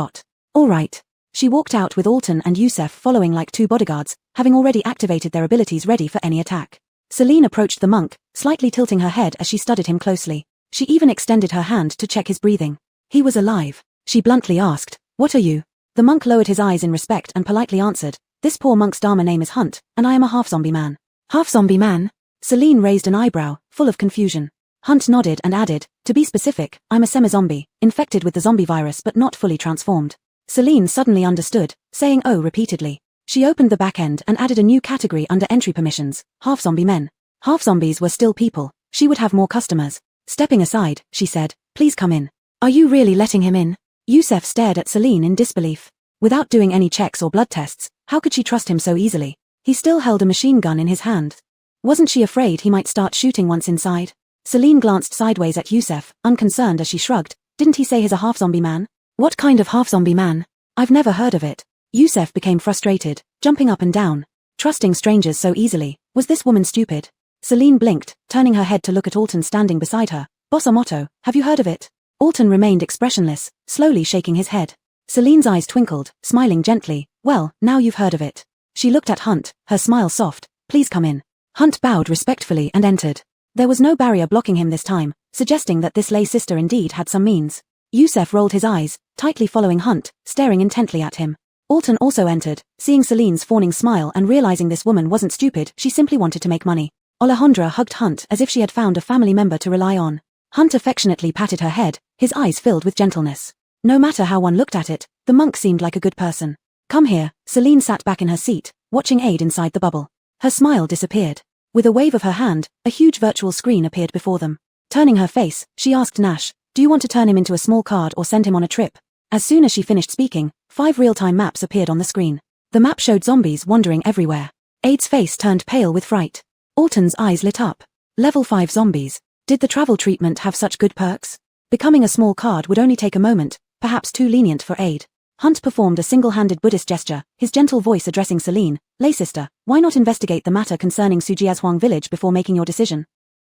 S1: All right." She walked out with Alton and Yusef following like two bodyguards, having already activated their abilities ready for any attack. Celine approached the monk, slightly tilting her head as she studied him closely. She even extended her hand to check his breathing. He was alive. She bluntly asked, "What are you?" The monk lowered his eyes in respect and politely answered, "This poor monk's Dharma name is Hunt, and I am a half-zombie man." "Half-zombie man?" Celine raised an eyebrow, full of confusion. Hunt nodded and added, "To be specific, I'm a semi-zombie, infected with the zombie virus but not fully transformed." Celine suddenly understood, saying "oh" repeatedly. She opened the back end and added a new category under entry permissions, half-zombie men. Half-zombies were still people, she would have more customers. Stepping aside, she said, "Please come in." "Are you really letting him in?" Yusef stared at Celine in disbelief. Without doing any checks or blood tests, how could she trust him so easily? He still held a machine gun in his hand. Wasn't she afraid he might start shooting once inside? Celine glanced sideways at Yusef, unconcerned as she shrugged. "Didn't he say he's a half-zombie man?" "What kind of half-zombie man? I've never heard of it." Yusef became frustrated, jumping up and down. Trusting strangers so easily, was this woman stupid? Celine blinked, turning her head to look at Alton standing beside her. "Boss Motto, have you heard of it?" Alton remained expressionless, slowly shaking his head. Celine's eyes twinkled, smiling gently. "Well, now you've heard of it." She looked at Hunt, her smile soft. "Please come in." Hunt bowed respectfully and entered. There was no barrier blocking him this time, suggesting that this lay sister indeed had some means. Yusef rolled his eyes, tightly following Hunt, staring intently at him. Alton also entered, seeing Celine's fawning smile and realizing this woman wasn't stupid, she simply wanted to make money. Alejandra hugged Hunt as if she had found a family member to rely on. Hunt affectionately patted her head, his eyes filled with gentleness. No matter how one looked at it, the monk seemed like a good person. "Come here." Celine sat back in her seat, watching Aide inside the bubble. Her smile disappeared. With a wave of her hand, a huge virtual screen appeared before them. Turning her face, she asked Nash, "Do you want to turn him into a small card or send him on a trip?" As soon as she finished speaking, 5 real-time maps appeared on the screen. The map showed zombies wandering everywhere. Ade's face turned pale with fright. Alton's eyes lit up. Level 5 zombies. Did the travel treatment have such good perks? Becoming a small card would only take a moment, perhaps too lenient for Ade. Hunt performed a single-handed Buddhist gesture, his gentle voice addressing Celine, "Lay sister, why not investigate the matter concerning Sujiazhuang village before making your decision?"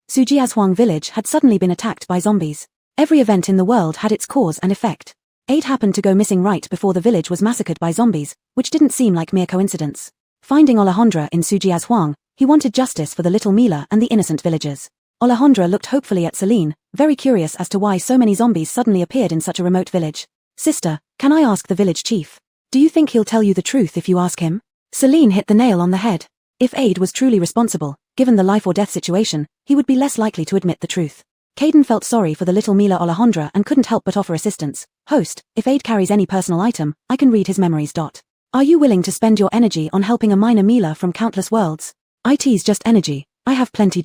S1: Sujiazhuang village had suddenly been attacked by zombies. Every event in the world had its cause and effect. Ade happened to go missing right before the village was massacred by zombies, which didn't seem like mere coincidence. Finding Alejandra in Sujiazhuang, he wanted justice for the little Mila and the innocent villagers. Alejandra looked hopefully at Celine, very curious as to why so many zombies suddenly appeared in such a remote village. "Sister, can I ask the village chief? Do you think he'll tell you the truth if you ask him?" Celine hit the nail on the head. If Ade was truly responsible, given the life or death situation, he would be less likely to admit the truth. Caden felt sorry for the little Mila Alejandra and couldn't help but offer assistance. "Host, if Ade carries any personal item, I can read his memories. Are you willing to spend your energy on helping a minor Mila from countless worlds? It's just energy, I have plenty.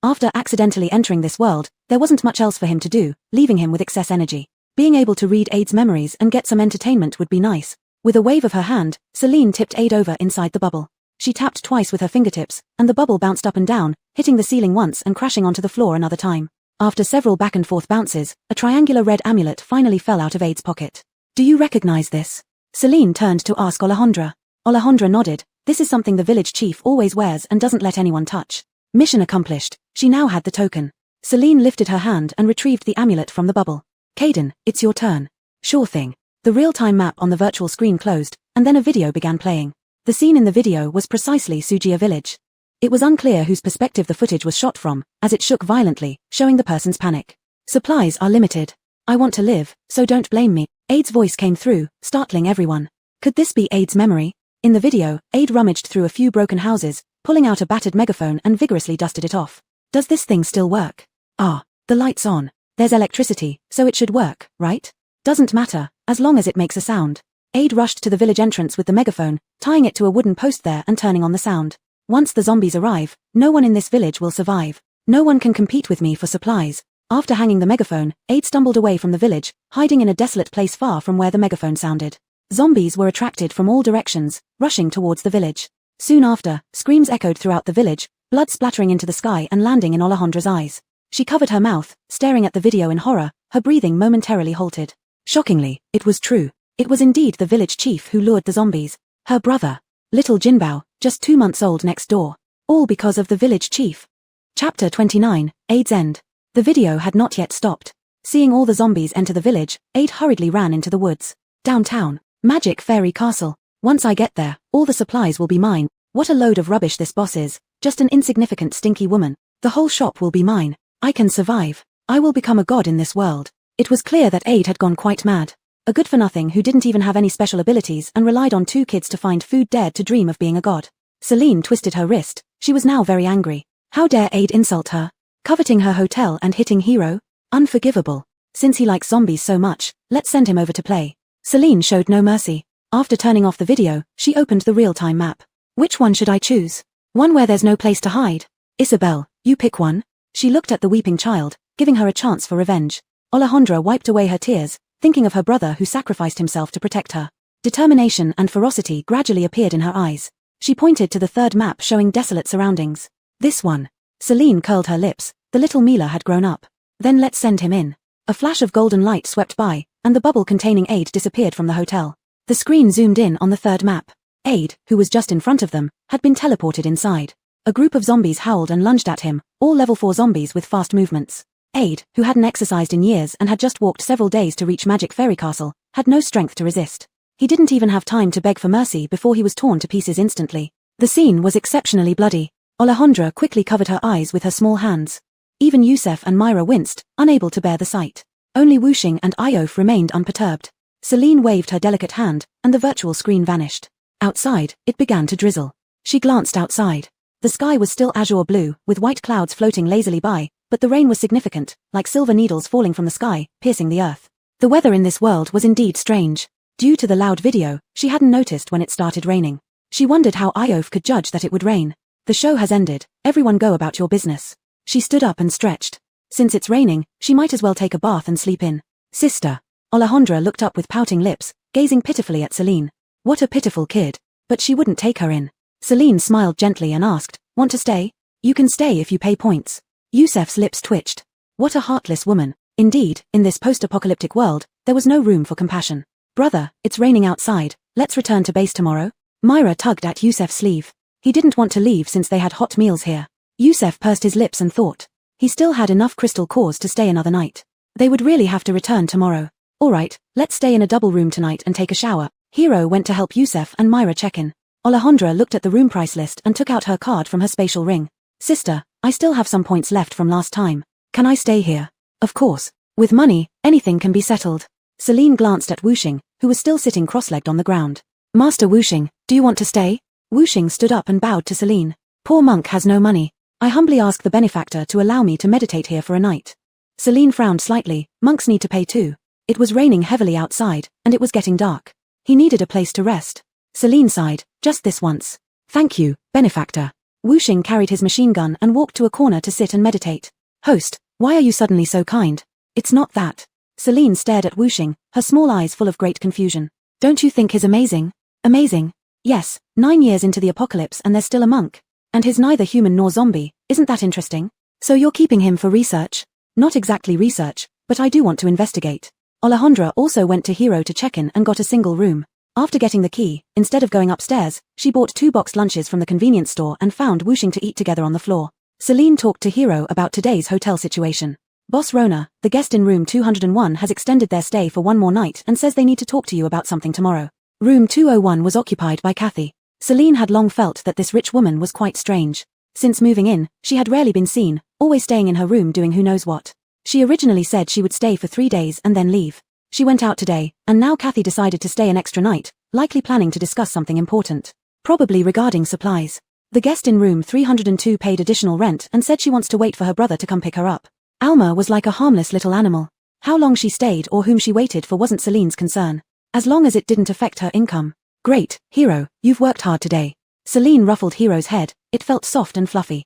S1: After accidentally entering this world, there wasn't much else for him to do, leaving him with excess energy. Being able to read Ade's memories and get some entertainment would be nice. With a wave of her hand, Celine tipped Ade over inside the bubble. She tapped twice with her fingertips, and the bubble bounced up and down, hitting the ceiling once and crashing onto the floor another time. After several back and forth bounces, a triangular red amulet finally fell out of Ade's pocket. "Do you recognize this?" Celine turned to ask Alejandra. Alejandra nodded. "This is something the village chief always wears and doesn't let anyone touch." Mission accomplished. She now had the token. Celine lifted her hand and retrieved the amulet from the bubble. "Caden, it's your turn." "Sure thing." The real-time map on the virtual screen closed, and then a video began playing. The scene in the video was precisely Sujia village. It was unclear whose perspective the footage was shot from, as it shook violently, showing the person's panic. "Supplies are limited. I want to live, so don't blame me." Ade's voice came through, startling everyone. Could this be Ade's memory? In the video, Ade rummaged through a few broken houses, pulling out a battered megaphone and vigorously dusted it off. "Does this thing still work?" "Ah, the light's on. There's electricity, so it should work, right?" "Doesn't matter, as long as it makes a sound." Ade rushed to the village entrance with the megaphone, tying it to a wooden post there and turning on the sound. "Once the zombies arrive, no one in this village will survive. No one can compete with me for supplies." After hanging the megaphone, Ade stumbled away from the village, hiding in a desolate place far from where the megaphone sounded. Zombies were attracted from all directions, rushing towards the village. Soon after, screams echoed throughout the village, blood splattering into the sky and landing in Alejandra's eyes. She covered her mouth, staring at the video in horror, her breathing momentarily halted. Shockingly, it was true. It was indeed the village chief who lured the zombies. Her brother, little Jinbao, just 2 months old next door. All because of the village chief. Chapter 29, Ade's End. The video had not yet stopped. Seeing all the zombies enter the village, Ade hurriedly ran into the woods. "Downtown. Magic Fairy Castle. Once I get there, all the supplies will be mine. What a load of rubbish this boss is. Just an insignificant stinky woman. The whole shop will be mine. I can survive. I will become a god in this world." It was clear that Ade had gone quite mad. A good-for-nothing who didn't even have any special abilities and relied on 2 kids to find food dared to dream of being a god. Celine twisted her wrist. She was now very angry. How dare Ade insult her? Coveting her hotel and hitting Hero? Unforgivable. Since he likes zombies so much, let's send him over to play. Celine showed no mercy. After turning off the video, she opened the real-time map. "Which one should I choose? One where there's no place to hide?" "Isabel, you pick one." She looked at the weeping child, giving her a chance for revenge. Alejandra wiped away her tears, thinking of her brother who sacrificed himself to protect her. Determination and ferocity gradually appeared in her eyes. She pointed to the third map showing desolate surroundings. "This one." Celine curled her lips. The little Mila had grown up. "Then let's send him in." A flash of golden light swept by, and the bubble containing Ade disappeared from the hotel. The screen zoomed in on the third map. Ade, who was just in front of them, had been teleported inside. A group of zombies howled and lunged at him, all level 4 zombies with fast movements. Ade, who hadn't exercised in years and had just walked several days to reach Magic Fairy Castle, had no strength to resist. He didn't even have time to beg for mercy before he was torn to pieces instantly. The scene was exceptionally bloody. Alejandra quickly covered her eyes with her small hands. Even Youssef and Myra winced, unable to bear the sight. Only Wuxing and Iof remained unperturbed. Celine waved her delicate hand, and the virtual screen vanished. Outside, it began to drizzle. She glanced outside. The sky was still azure blue, with white clouds floating lazily by, but the rain was significant, like silver needles falling from the sky, piercing the earth. The weather in this world was indeed strange. Due to the loud video, she hadn't noticed when it started raining. She wondered how Iof could judge that it would rain. "The show has ended, everyone go about your business." She stood up and stretched. Since it's raining, she might as well take a bath and sleep in. Sister. Alejandra looked up with pouting lips, gazing pitifully at Celine. What a pitiful kid. But she wouldn't take her in. Celine smiled gently and asked, "Want to stay? You can stay if you pay points." Yusef's lips twitched. What a heartless woman. Indeed, in this post-apocalyptic world, there was no room for compassion. Brother, it's raining outside, let's return to base tomorrow? Myra tugged at Yusef's sleeve. He didn't want to leave since they had hot meals here. Yusef pursed his lips and thought. He still had enough crystal cores to stay another night. They would really have to return tomorrow. Alright, let's stay in a double room tonight and take a shower. Hiro went to help Yusef and Myra check in. Alejandra looked at the room price list and took out her card from her spatial ring. Sister, I still have some points left from last time. Can I stay here? Of course. With money, anything can be settled. Celine glanced at Wuxing, who was still sitting cross-legged on the ground. Master Wuxing, do you want to stay? Wuxing stood up and bowed to Celine. Poor monk has no money. I humbly ask the benefactor to allow me to meditate here for a night. Celine frowned slightly. Monks need to pay too. It was raining heavily outside, and it was getting dark. He needed a place to rest. Celine sighed, just this once. Thank you, benefactor. Wuxing carried his machine gun and walked to a corner to sit and meditate. Host, why are you suddenly so kind? It's not that. Celine stared at Wuxing, her small eyes full of great confusion. Don't you think he's amazing? Amazing? Yes, 9 years into the apocalypse and there's still a monk. And he's neither human nor zombie, isn't that interesting? So you're keeping him for research? Not exactly research, but I do want to investigate. Alejandra also went to Hiro to check in and got a single room. After getting the key, instead of going upstairs, she bought 2 boxed lunches from the convenience store and found Wuxing to eat together on the floor. Celine talked to Hiro about today's hotel situation. Boss Rona, the guest in room 201 has extended their stay for 1 more night and says they need to talk to you about something tomorrow. Room 201 was occupied by Kathy. Celine had long felt that this rich woman was quite strange. Since moving in, she had rarely been seen, always staying in her room doing who knows what. She originally said she would stay for 3 days and then leave. She went out today, and now Kathy decided to stay an extra night, likely planning to discuss something important. Probably regarding supplies. The guest in room 302 paid additional rent and said she wants to wait for her brother to come pick her up. Alma was like a harmless little animal. How long she stayed or whom she waited for wasn't Celine's concern. As long as it didn't affect her income. Great, Hiro, you've worked hard today. Celine ruffled Hiro's head, it felt soft and fluffy.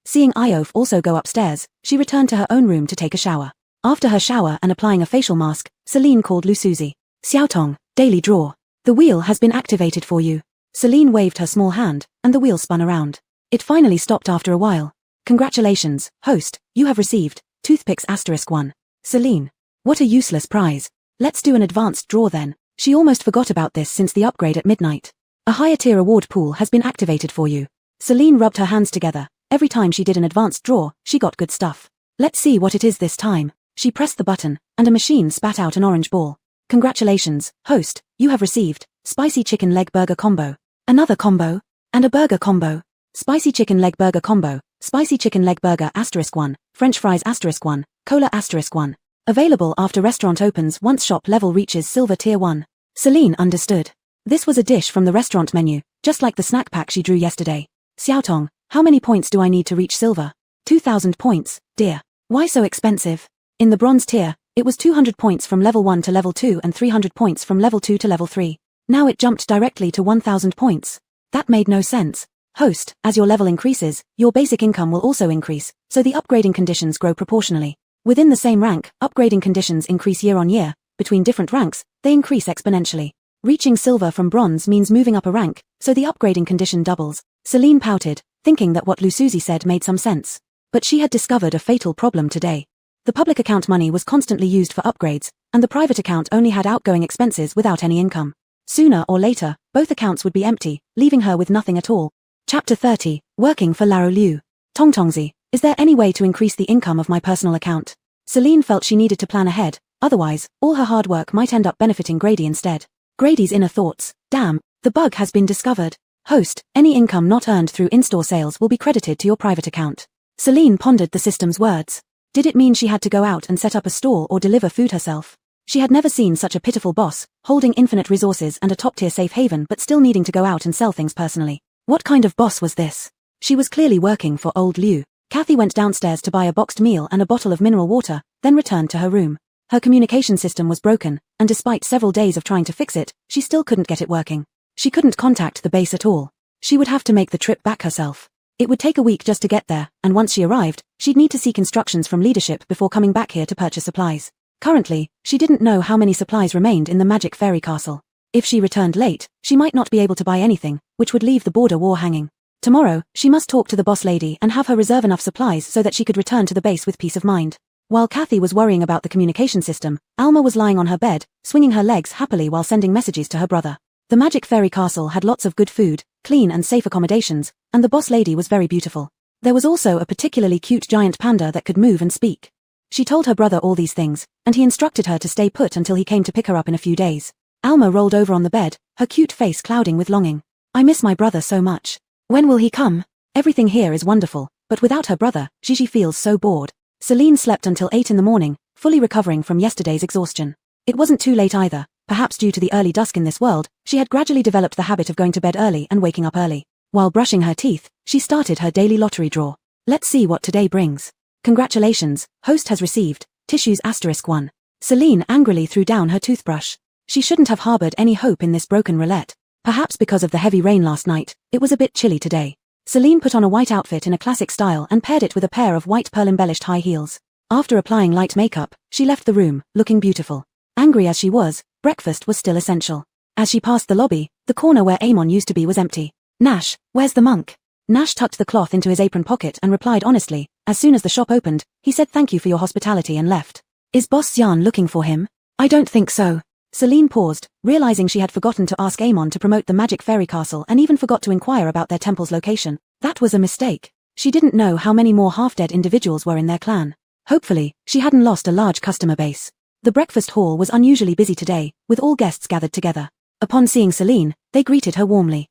S1: Seeing Iof also go upstairs, she returned to her own room to take a shower. After her shower and applying a facial mask, Celine called Lu Suzy. Xiaotong, daily draw. The wheel has been activated for you. Celine waved her small hand, and the wheel spun around. It finally stopped after a while. Congratulations, host, you have received toothpicks *1. Celine. What a useless prize. Let's do an advanced draw then. She almost forgot about this since the upgrade at midnight. A higher tier award pool has been activated for you. Celine rubbed her hands together. Every time she did an advanced draw, she got good stuff. Let's see what it is this time. She pressed the button, and a machine spat out an orange ball. Congratulations, host, you have received spicy chicken leg burger combo. Another combo, and a burger combo. Spicy chicken leg burger combo, spicy chicken leg burger *1, French fries *1, cola *1. Available after restaurant opens once shop level reaches silver tier 1. Celine understood. This was a dish from the restaurant menu, just like the snack pack she drew yesterday. Xiaotong, how many points do I need to reach silver? 2,000 points, dear. Why so expensive? In the bronze tier, it was 200 points from level 1 to level 2 and 300 points from level 2 to level 3. Now it jumped directly to 1,000 points. That made no sense. Host, as your level increases, your basic income will also increase, so the upgrading conditions grow proportionally. Within the same rank, upgrading conditions increase year on year. Between different ranks, they increase exponentially. Reaching silver from bronze means moving up a rank, so the upgrading condition doubles. Celine pouted, thinking that what Lu Suzy said made some sense. But she had discovered a fatal problem today. The public account money was constantly used for upgrades, and the private account only had outgoing expenses without any income. Sooner or later, both accounts would be empty, leaving her with nothing at all. Chapter 30, Working for Laro Liu. Tongtongzi, is there any way to increase the income of my personal account? Celine felt she needed to plan ahead, otherwise, all her hard work might end up benefiting Grady instead. Grady's inner thoughts, damn, the bug has been discovered. Host, any income not earned through in-store sales will be credited to your private account. Celine pondered the system's words. Did it mean she had to go out and set up a stall or deliver food herself? She had never seen such a pitiful boss, holding infinite resources and a top-tier safe haven but still needing to go out and sell things personally. What kind of boss was this? She was clearly working for old Liu. Kathy went downstairs to buy a boxed meal and a bottle of mineral water, then returned to her room. Her communication system was broken, and despite several days of trying to fix it, she still couldn't get it working. She couldn't contact the base at all. She would have to make the trip back herself. It would take a week just to get there, and once she arrived, she'd need to seek instructions from leadership before coming back here to purchase supplies. Currently, she didn't know how many supplies remained in the magic fairy castle. If she returned late, she might not be able to buy anything, which would leave the border war hanging. Tomorrow, she must talk to the boss lady and have her reserve enough supplies so that she could return to the base with peace of mind. While Kathy was worrying about the communication system, Alma was lying on her bed, swinging her legs happily while sending messages to her brother. The magic fairy castle had lots of good food, clean and safe accommodations, and the boss lady was very beautiful. There was also a particularly cute giant panda that could move and speak. She told her brother all these things, and he instructed her to stay put until he came to pick her up in a few days. Alma rolled over on the bed, her cute face clouding with longing. I miss my brother so much. When will he come? Everything here is wonderful, but without her brother, Gigi feels so bored. Celine slept until 8 in the morning, fully recovering from yesterday's exhaustion. It wasn't too late either. Perhaps due to the early dusk in this world, she had gradually developed the habit of going to bed early and waking up early. While brushing her teeth, she started her daily lottery draw. Let's see what today brings. Congratulations, host has received, tissues *1. Celine angrily threw down her toothbrush. She shouldn't have harbored any hope in this broken roulette. Perhaps because of the heavy rain last night, it was a bit chilly today. Celine put on a white outfit in a classic style and paired it with a pair of white pearl-embellished high heels. After applying light makeup, she left the room, looking beautiful. Angry as she was, breakfast was still essential. As she passed the lobby, the corner where Amon used to be was empty. Nash, where's the monk? Nash tucked the cloth into his apron pocket and replied honestly. As soon as the shop opened, he said thank you for your hospitality and left. Is Boss Xian looking for him? I don't think so. Celine paused, realizing she had forgotten to ask Amon to promote the magic fairy castle and even forgot to inquire about their temple's location. That was a mistake. She didn't know how many more half-dead individuals were in their clan. Hopefully, she hadn't lost a large customer base. The breakfast hall was unusually busy today, with all guests gathered together. Upon seeing Celine, they greeted her warmly.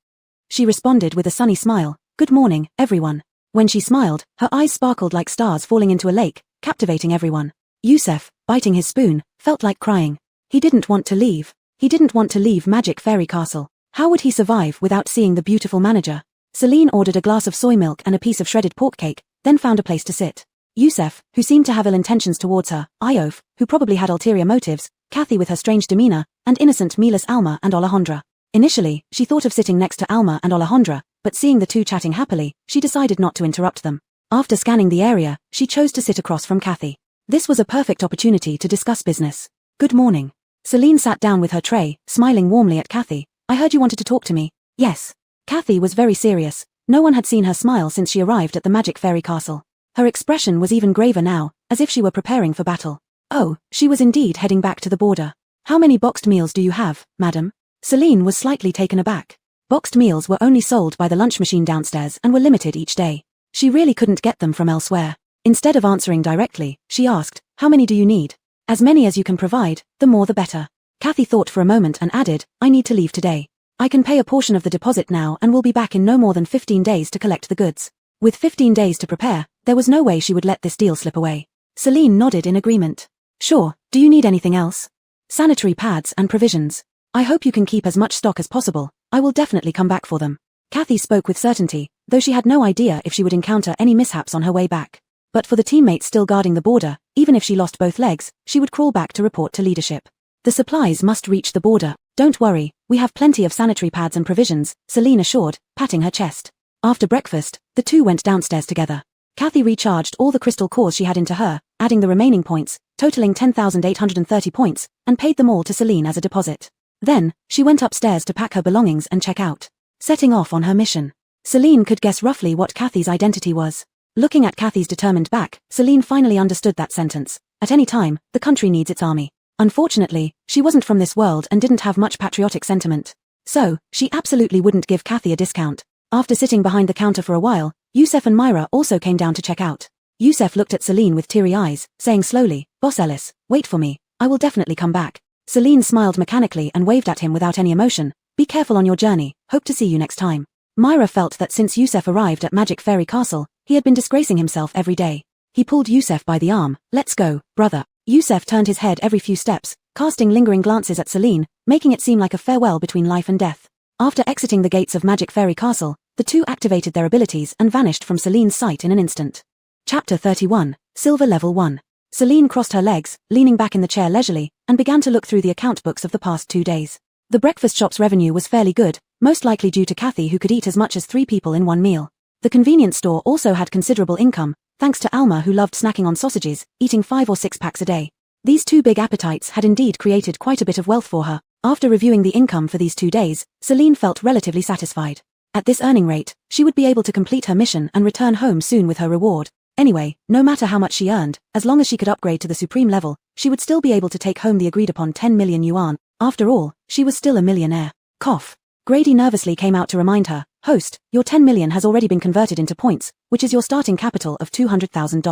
S1: She responded with a sunny smile, "Good morning, everyone." When she smiled, her eyes sparkled like stars falling into a lake, captivating everyone. Youssef, biting his spoon, felt like crying. He didn't want to leave. He didn't want to leave Magic Fairy Castle. How would he survive without seeing the beautiful manager? Celine ordered a glass of soy milk and a piece of shredded pork cake, then found a place to sit. Youssef, who seemed to have ill intentions towards her, Iof, who probably had ulterior motives, Kathy with her strange demeanor, and innocent Milas Alma and Alejandra. Initially, she thought of sitting next to Alma and Alejandra, but seeing the two chatting happily, she decided not to interrupt them. After scanning the area, she chose to sit across from Kathy. This was a perfect opportunity to discuss business. Good morning. Celine sat down with her tray, smiling warmly at Kathy. I heard you wanted to talk to me. Yes. Kathy was very serious. No one had seen her smile since she arrived at the Magic Fairy Castle. Her expression was even graver now, as if she were preparing for battle. Oh, she was indeed heading back to the border. How many boxed meals do you have, madam? Celine was slightly taken aback. Boxed meals were only sold by the lunch machine downstairs and were limited each day. She really couldn't get them from elsewhere. Instead of answering directly, she asked, how many do you need? As many as you can provide, the more the better. Kathy thought for a moment and added, I need to leave today. I can pay a portion of the deposit now and will be back in no more than 15 days to collect the goods. With 15 days to prepare, there was no way she would let this deal slip away. Celine nodded in agreement. Sure, do you need anything else? Sanitary pads and provisions. I hope you can keep as much stock as possible. I will definitely come back for them. Kathy spoke with certainty, though she had no idea if she would encounter any mishaps on her way back. But for the teammates still guarding the border, even if she lost both legs, she would crawl back to report to leadership. The supplies must reach the border. Don't worry, we have plenty of sanitary pads and provisions, Celine assured, patting her chest. After breakfast, the two went downstairs together. Kathy recharged all the crystal cores she had into her, adding the remaining points, totaling 10,830 points, and paid them all to Celine as a deposit. Then, she went upstairs to pack her belongings and check out. Setting off on her mission. Celine could guess roughly what Kathy's identity was. Looking at Kathy's determined back, Celine finally understood that sentence. At any time, the country needs its army. Unfortunately, she wasn't from this world and didn't have much patriotic sentiment. So, she absolutely wouldn't give Kathy a discount. After sitting behind the counter for a while, Youssef and Myra also came down to check out. Youssef looked at Celine with teary eyes, saying slowly, Boss Ellis, wait for me, I will definitely come back. Celine smiled mechanically and waved at him without any emotion. Be careful on your journey, hope to see you next time. Myra felt that since Youssef arrived at Magic Fairy Castle, he had been disgracing himself every day. He pulled Youssef by the arm. Let's go, brother. Youssef turned his head every few steps, casting lingering glances at Celine, making it seem like a farewell between life and death. After exiting the gates of Magic Fairy Castle, the two activated their abilities and vanished from Celine's sight in an instant. Chapter 31, Silver Level 1. Celine crossed her legs, leaning back in the chair leisurely, and began to look through the account books of the past 2 days. The breakfast shop's revenue was fairly good, most likely due to Kathy who could eat as much as 3 people in one meal. The convenience store also had considerable income, thanks to Alma, who loved snacking on sausages, eating 5 or 6 packs a day. These 2 big appetites had indeed created quite a bit of wealth for her. After reviewing the income for these 2 days, Celine felt relatively satisfied. At this earning rate, she would be able to complete her mission and return home soon with her reward. Anyway, no matter how much she earned, as long as she could upgrade to the supreme level, she would still be able to take home the agreed upon 10 million yuan. After all, she was still a millionaire. Cough. Grady nervously came out to remind her, "Host, your 10 million has already been converted into points, which is your starting capital of 200,000.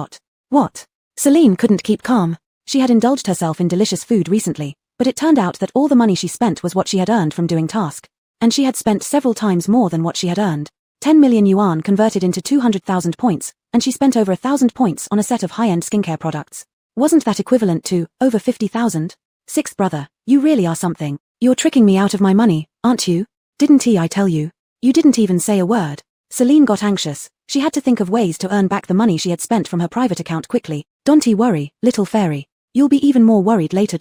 S1: What?" Celine couldn't keep calm. She had indulged herself in delicious food recently, but it turned out that all the money she spent was what she had earned from doing task. And she had spent several times more than what she had earned. 10 million yuan converted into 200,000 points, and she spent over 1,000 points on a set of high-end skincare products. Wasn't that equivalent to over 50,000? Sixth brother, you really are something. You're tricking me out of my money, aren't you? Didn't I tell you? You didn't even say a word. Celine got anxious. She had to think of ways to earn back the money she had spent from her private account quickly. Don't worry, little fairy. You'll be even more worried later.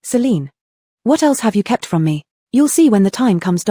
S1: Celine. What else have you kept from me? You'll see when the time comes.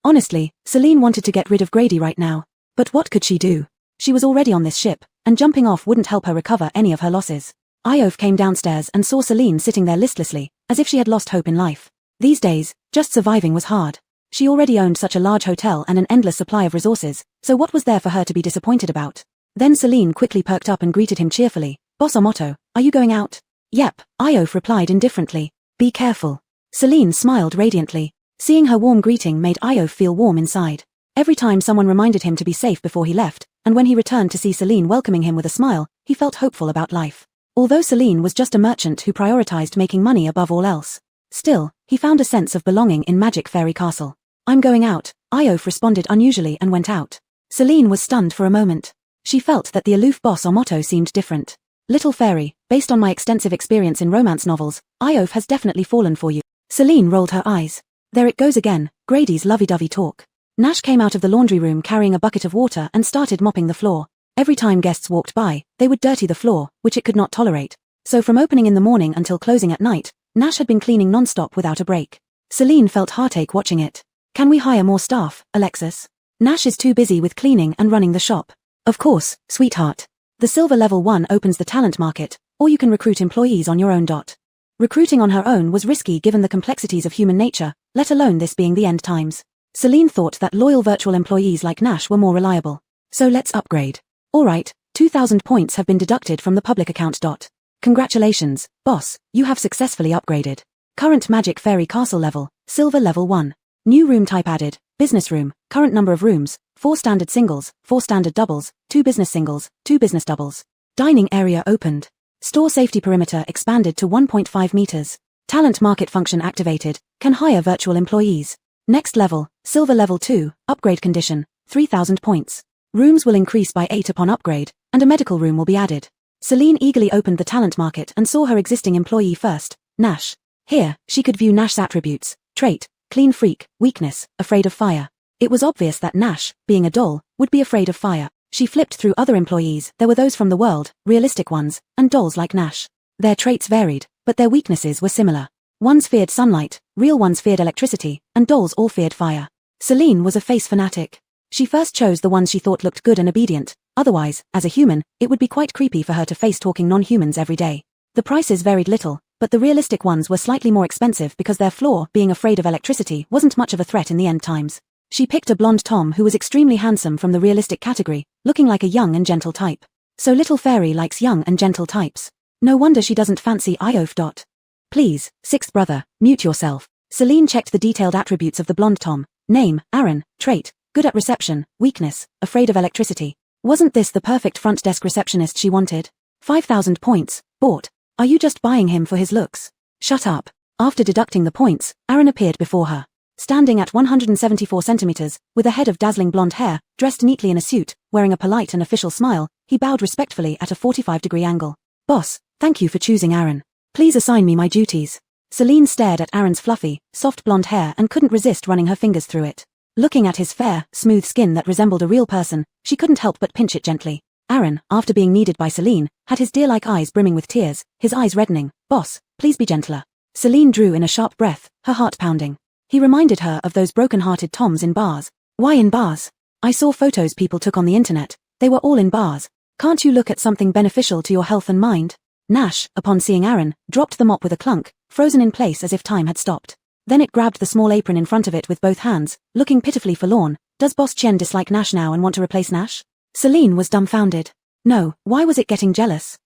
S1: Honestly, Celine wanted to get rid of Grady right now. But what could she do? She was already on this ship, and jumping off wouldn't help her recover any of her losses. Iof came downstairs and saw Celine sitting there listlessly, as if she had lost hope in life. These days, just surviving was hard. She already owned such a large hotel and an endless supply of resources, so what was there for her to be disappointed about? Then Celine quickly perked up and greeted him cheerfully. Boss Omoto, are you going out? Yep, Iof replied indifferently. Be careful. Celine smiled radiantly. Seeing her warm greeting made Iof feel warm inside. Every time someone reminded him to be safe before he left, and when he returned to see Celine welcoming him with a smile, he felt hopeful about life. Although Celine was just a merchant who prioritized making money above all else. Still, he found a sense of belonging in Magic Fairy Castle. I'm going out, Iof responded unusually and went out. Celine was stunned for a moment. She felt that the aloof boss Omoto seemed different. Little fairy, based on my extensive experience in romance novels, Iof has definitely fallen for you. Celine rolled her eyes. There it goes again, Grady's lovey-dovey talk. Nash came out of the laundry room carrying a bucket of water and started mopping the floor. Every time guests walked by, they would dirty the floor, which it could not tolerate. So from opening in the morning until closing at night, Nash had been cleaning non-stop without a break. Celine felt heartache watching it. Can we hire more staff, Alexis? Nash is too busy with cleaning and running the shop. Of course, sweetheart. The Silver Level 1 opens the talent market, or you can recruit employees on your own. Recruiting on her own was risky given the complexities of human nature, let alone this being the end times. Celine thought that loyal virtual employees like Nash were more reliable. So let's upgrade. Alright, 2,000 points have been deducted from the public account. Congratulations, boss, you have successfully upgraded. Current Magic Fairy Castle level, Silver Level 1. New room type added, business room, current number of rooms, 4 standard singles, 4 standard doubles, 2 business singles, 2 business doubles. Dining area opened. Store safety perimeter expanded to 1.5 meters. Talent market function activated, can hire virtual employees. Next level, Silver Level 2, upgrade condition, 3,000 points. Rooms will increase by 8 upon upgrade, and a medical room will be added. Celine eagerly opened the talent market and saw her existing employee first, Nash. Here, she could view Nash's attributes, trait, clean freak, weakness, afraid of fire. It was obvious that Nash, being a doll, would be afraid of fire. She flipped through other employees. There were those from the world, realistic ones, and dolls like Nash. Their traits varied, but their weaknesses were similar. Ones feared sunlight, real ones feared electricity, and dolls all feared fire. Celine was a face fanatic. She first chose the ones she thought looked good and obedient, otherwise, as a human, it would be quite creepy for her to face talking non-humans every day. The prices varied little, but the realistic ones were slightly more expensive because their flaw, being afraid of electricity, wasn't much of a threat in the end times. She picked a blonde Tom who was extremely handsome from the realistic category, looking like a young and gentle type. So little fairy likes young and gentle types. No wonder she doesn't fancy Iof. Please, sixth brother, mute yourself. Celine checked the detailed attributes of the blonde Tom. Name, Aaron, trait, good at reception, weakness, afraid of electricity. Wasn't this the perfect front desk receptionist she wanted? 5,000 points, bought. Are you just buying him for his looks? Shut up. After deducting the points, Aaron appeared before her. Standing at 174 centimeters, with a head of dazzling blonde hair, dressed neatly in a suit, wearing a polite and official smile, he bowed respectfully at a 45-degree angle. Boss, thank you for choosing Aaron. Please assign me my duties. Celine stared at Aaron's fluffy, soft blonde hair and couldn't resist running her fingers through it. Looking at his fair, smooth skin that resembled a real person, she couldn't help but pinch it gently. Aaron, after being kneaded by Celine, had his deer-like eyes brimming with tears, his eyes reddening. Boss, please be gentler. Celine drew in a sharp breath, her heart pounding. He reminded her of those broken-hearted Toms in bars. Why in bars? I saw photos people took on the internet. They were all in bars. Can't you look at something beneficial to your health and mind? Nash, upon seeing Aaron, dropped the mop with a clunk, frozen in place as if time had stopped. Then it grabbed the small apron in front of it with both hands, looking pitifully forlorn. Does Boss Chen dislike Nash now and want to replace Nash? Celine was dumbfounded. No, why was it getting jealous?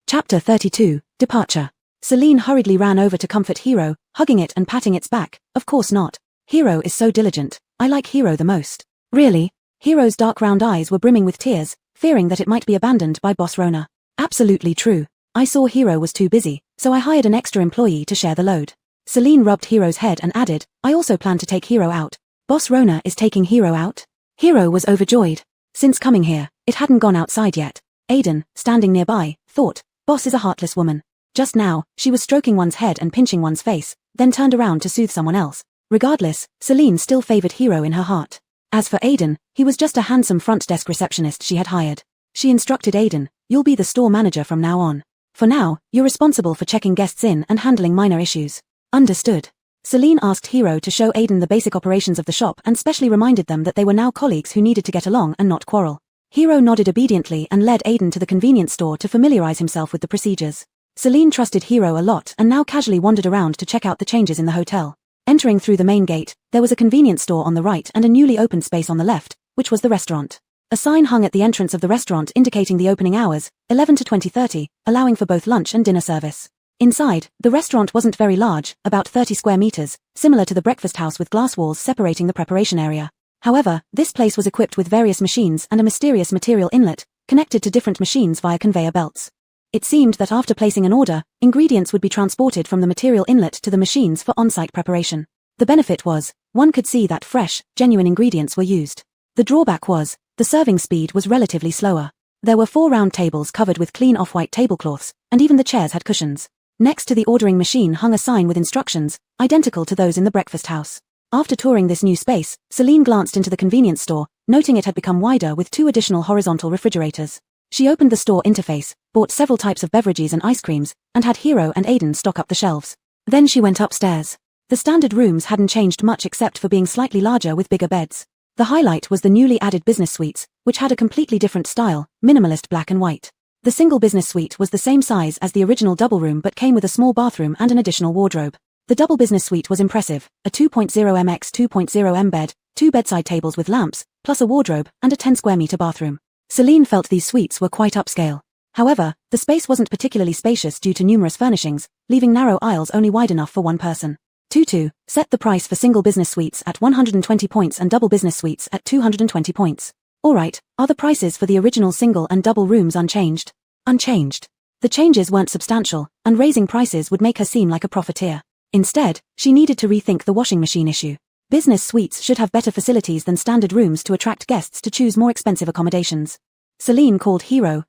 S1: Chapter 32, Departure. Celine hurriedly ran over to comfort Hero, hugging it and patting its back. Of course not. Hero is so diligent. I like Hero the most. Really? Hero's dark round eyes were brimming with tears, fearing that it might be abandoned by Boss Rona. Absolutely true. I saw Hero was too busy, so I hired an extra employee to share the load. Celine rubbed Hero's head and added, I also plan to take Hero out. Boss Rona is taking Hero out? Hero was overjoyed. Since coming here, it hadn't gone outside yet. Aiden, standing nearby, thought, Boss is a heartless woman. Just now, she was stroking one's head and pinching one's face, then turned around to soothe someone else. Regardless, Celine still favored Hero in her heart. As for Aiden, he was just a handsome front desk receptionist she had hired. She instructed Aiden, you'll be the store manager from now on. For now, you're responsible for checking guests in and handling minor issues. Understood. Celine asked Hero to show Aiden the basic operations of the shop and specially reminded them that they were now colleagues who needed to get along and not quarrel. Hero nodded obediently and led Aiden to the convenience store to familiarize himself with the procedures. Celine trusted Hero a lot and now casually wandered around to check out the changes in the hotel. Entering through the main gate, there was a convenience store on the right and a newly opened space on the left, which was the restaurant. A sign hung at the entrance of the restaurant indicating the opening hours, 11 to 20:30, allowing for both lunch and dinner service. Inside, the restaurant wasn't very large, about 30 square meters, similar to the breakfast house with glass walls separating the preparation area. However, this place was equipped with various machines and a mysterious material inlet, connected to different machines via conveyor belts. It seemed that after placing an order, ingredients would be transported from the material inlet to the machines for on-site preparation. The benefit was, one could see that fresh, genuine ingredients were used. The drawback was, the serving speed was relatively slower. There were 4 round tables covered with clean off-white tablecloths, and even the chairs had cushions. Next to the ordering machine hung a sign with instructions, identical to those in the breakfast house. After touring this new space, Celine glanced into the convenience store, noting it had become wider with 2 additional horizontal refrigerators. She opened the store interface, bought several types of beverages and ice creams, and had Hero and Aiden stock up the shelves. Then she went upstairs. The standard rooms hadn't changed much except for being slightly larger with bigger beds. The highlight was the newly added business suites, which had a completely different style, minimalist black and white. The single business suite was the same size as the original double room but came with a small bathroom and an additional wardrobe. The double business suite was impressive, a 2.0 x 2.0 bed, 2 bedside tables with lamps, plus a wardrobe and a 10 square meter bathroom. Celine felt these suites were quite upscale. However, the space wasn't particularly spacious due to numerous furnishings, leaving narrow aisles only wide enough for one person. Tutu set the price for single business suites at 120 points and double business suites at 220 points. Alright, are the prices for the original single and double rooms unchanged? Unchanged. The changes weren't substantial, and raising prices would make her seem like a profiteer. Instead, she needed to rethink the washing machine issue. Business suites should have better facilities than standard rooms to attract guests to choose more expensive accommodations. Celine called Hero,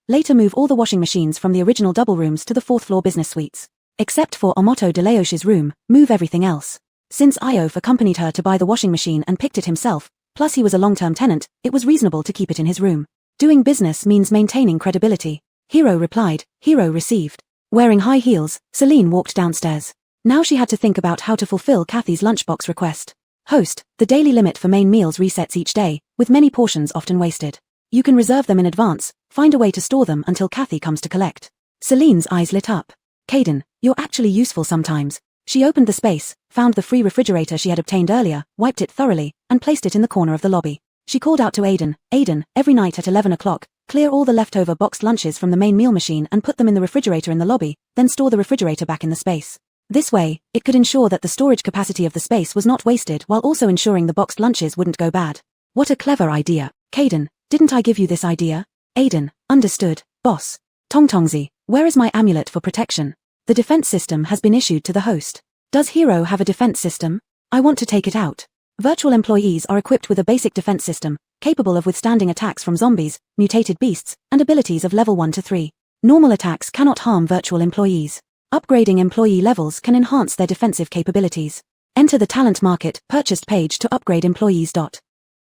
S1: later move all the washing machines from the original double rooms to the 4th floor business suites. Except for Omoto de Leos's room, move everything else. Since Iof accompanied her to buy the washing machine and picked it himself, plus he was a long-term tenant, it was reasonable to keep it in his room. Doing business means maintaining credibility. Hero replied, Hero received. Wearing high heels, Celine walked downstairs. Now she had to think about how to fulfill Kathy's lunchbox request. Host, the daily limit for main meals resets each day, with many portions often wasted. You can reserve them in advance, find a way to store them until Kathy comes to collect. Celine's eyes lit up. Caden, you're actually useful sometimes. She opened the space, found the free refrigerator she had obtained earlier, wiped it thoroughly, and placed it in the corner of the lobby. She called out to Aiden, every night at 11 o'clock, clear all the leftover boxed lunches from the main meal machine and put them in the refrigerator in the lobby, then store the refrigerator back in the space. This way, it could ensure that the storage capacity of the space was not wasted while also ensuring the boxed lunches wouldn't go bad. What a clever idea. Caden, didn't I give you this idea? Aiden, understood, boss. Tongtongzi, where is my amulet for protection? The defense system has been issued to the host. Does Hero have a defense system? I want to take it out. Virtual employees are equipped with a basic defense system, capable of withstanding attacks from zombies, mutated beasts, and abilities of level 1 to 3. Normal attacks cannot harm virtual employees. Upgrading employee levels can enhance their defensive capabilities. Enter the talent market purchased page to upgrade employees.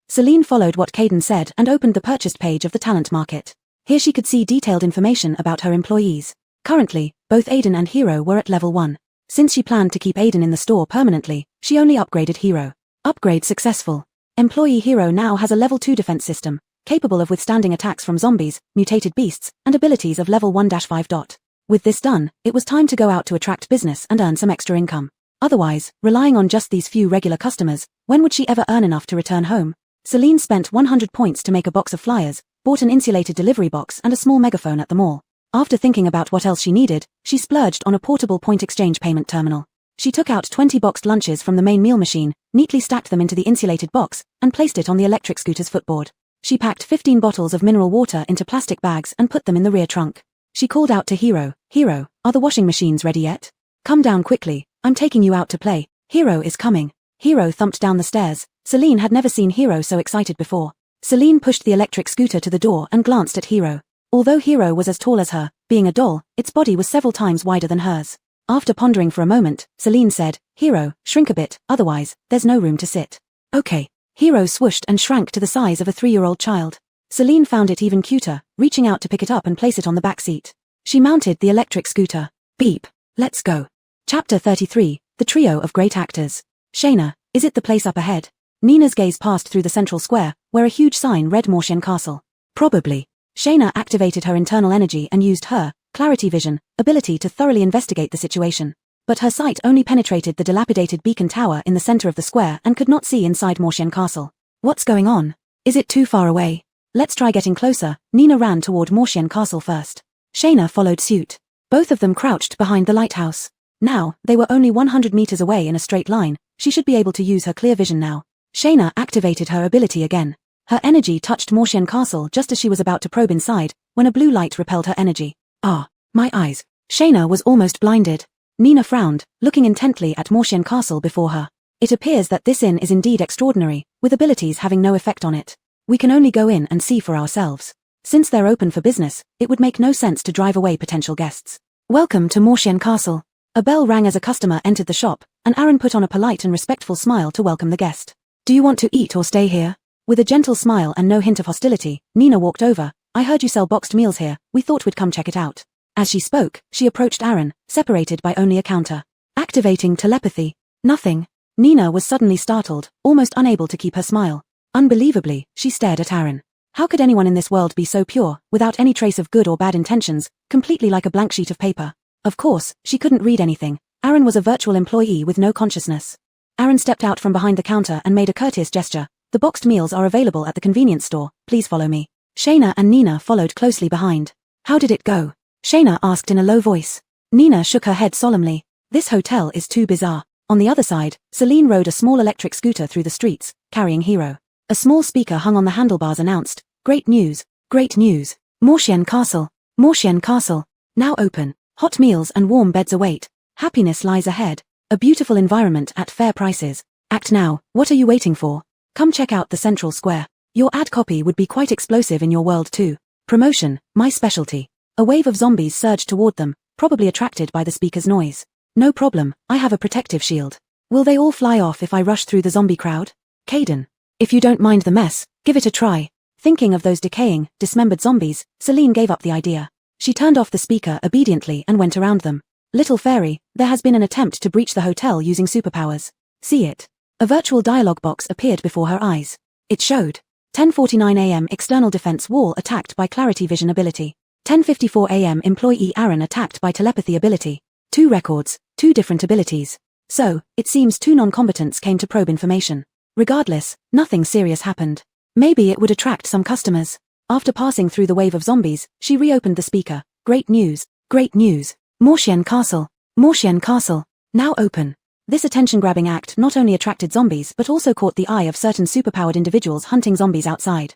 S1: Celine followed what Caden said and opened the purchased page of the talent market. Here she could see detailed information about her employees. Currently, both Aiden and Hero were at level 1. Since she planned to keep Aiden in the store permanently, she only upgraded Hero. Upgrade successful. Employee Hero now has a level 2 defense system, capable of withstanding attacks from zombies, mutated beasts, and abilities of level 1-5. With this done, it was time to go out to attract business and earn some extra income. Otherwise, relying on just these few regular customers, when would she ever earn enough to return home? Celine spent 100 points to make a box of flyers, bought an insulated delivery box and a small megaphone at the mall. After thinking about what else she needed, she splurged on a portable point exchange payment terminal. She took out 20 boxed lunches from the main meal machine, neatly stacked them into the insulated box, and placed it on the electric scooter's footboard. She packed 15 bottles of mineral water into plastic bags and put them in the rear trunk. She called out to Hero, "Hero, are the washing machines ready yet? Come down quickly, I'm taking you out to play. Hero is coming." Hero thumped down the stairs. Celine had never seen Hero so excited before. Celine pushed the electric scooter to the door and glanced at Hero. Although Hero was as tall as her, being a doll, its body was several times wider than hers. After pondering for a moment, Celine said, "Hero, shrink a bit, otherwise, there's no room to sit." "Okay." Hero swooshed and shrank to the size of a 3-year-old child. Celine found it even cuter, reaching out to pick it up and place it on the back seat. She mounted the electric scooter. Beep. Let's go. Chapter 33, The Trio of Great Actors. Shayna, is it the place up ahead? Nina's gaze passed through the central square, where a huge sign read Mortian Castle. Probably. Shayna activated her internal energy and used her clarity vision ability to thoroughly investigate the situation. But her sight only penetrated the dilapidated beacon tower in the center of the square and could not see inside Mortian Castle. What's going on? Is it too far away? Let's try getting closer. Nina ran toward Mortian Castle first. Shayna followed suit. Both of them crouched behind the lighthouse. Now, they were only 100 meters away in a straight line. She should be able to use her clear vision now. Shayna activated her ability again. Her energy touched Mortian Castle just as she was about to probe inside, when a blue light repelled her energy. "Ah, my eyes." Shayna was almost blinded. Nina frowned, looking intently at Mortian Castle before her. It appears that this inn is indeed extraordinary, with abilities having no effect on it. We can only go in and see for ourselves. Since they're open for business, it would make no sense to drive away potential guests. "Welcome to Mortian Castle." A bell rang as a customer entered the shop, and Aaron put on a polite and respectful smile to welcome the guest. "Do you want to eat or stay here?" With a gentle smile and no hint of hostility, Nina walked over. "I heard you sell boxed meals here, we thought we'd come check it out." As she spoke, she approached Aaron, separated by only a counter. Activating telepathy. Nothing. Nina was suddenly startled, almost unable to keep her smile. Unbelievably, she stared at Aaron. How could anyone in this world be so pure, without any trace of good or bad intentions, completely like a blank sheet of paper? Of course, she couldn't read anything. Aaron was a virtual employee with no consciousness. Aaron stepped out from behind the counter and made a courteous gesture. "The boxed meals are available at the convenience store, please follow me." Shayna and Nina followed closely behind. "How did it go?" Shayna asked in a low voice. Nina shook her head solemnly. "This hotel is too bizarre." On the other side, Celine rode a small electric scooter through the streets, carrying Hero. A small speaker hung on the handlebars announced, "Great news, great news. Mortian Castle, Mortian Castle, now open. Hot meals and warm beds await. Happiness lies ahead. A beautiful environment at fair prices. Act now, what are you waiting for? Come check out the central square. Your ad copy would be quite explosive in your world too. Promotion, my specialty." A wave of zombies surged toward them, probably attracted by the speaker's noise. "No problem, I have a protective shield. Will they all fly off if I rush through the zombie crowd? Caden, if you don't mind the mess, give it a try." Thinking of those decaying, dismembered zombies, Celine gave up the idea. She turned off the speaker obediently and went around them. "Little fairy, there has been an attempt to breach the hotel using superpowers. See it." A virtual dialogue box appeared before her eyes. It showed 10:49 a.m. external defense wall attacked by clarity vision ability. 10:54 a.m. employee Aaron attacked by telepathy ability. 2 records, 2 different abilities. So, it seems 2 non-combatants came to probe information. Regardless, nothing serious happened. Maybe it would attract some customers. After passing through the wave of zombies, she reopened the speaker. "Great news, great news. Mortian Castle, Mortian Castle, now open." This attention-grabbing act not only attracted zombies but also caught the eye of certain superpowered individuals hunting zombies outside.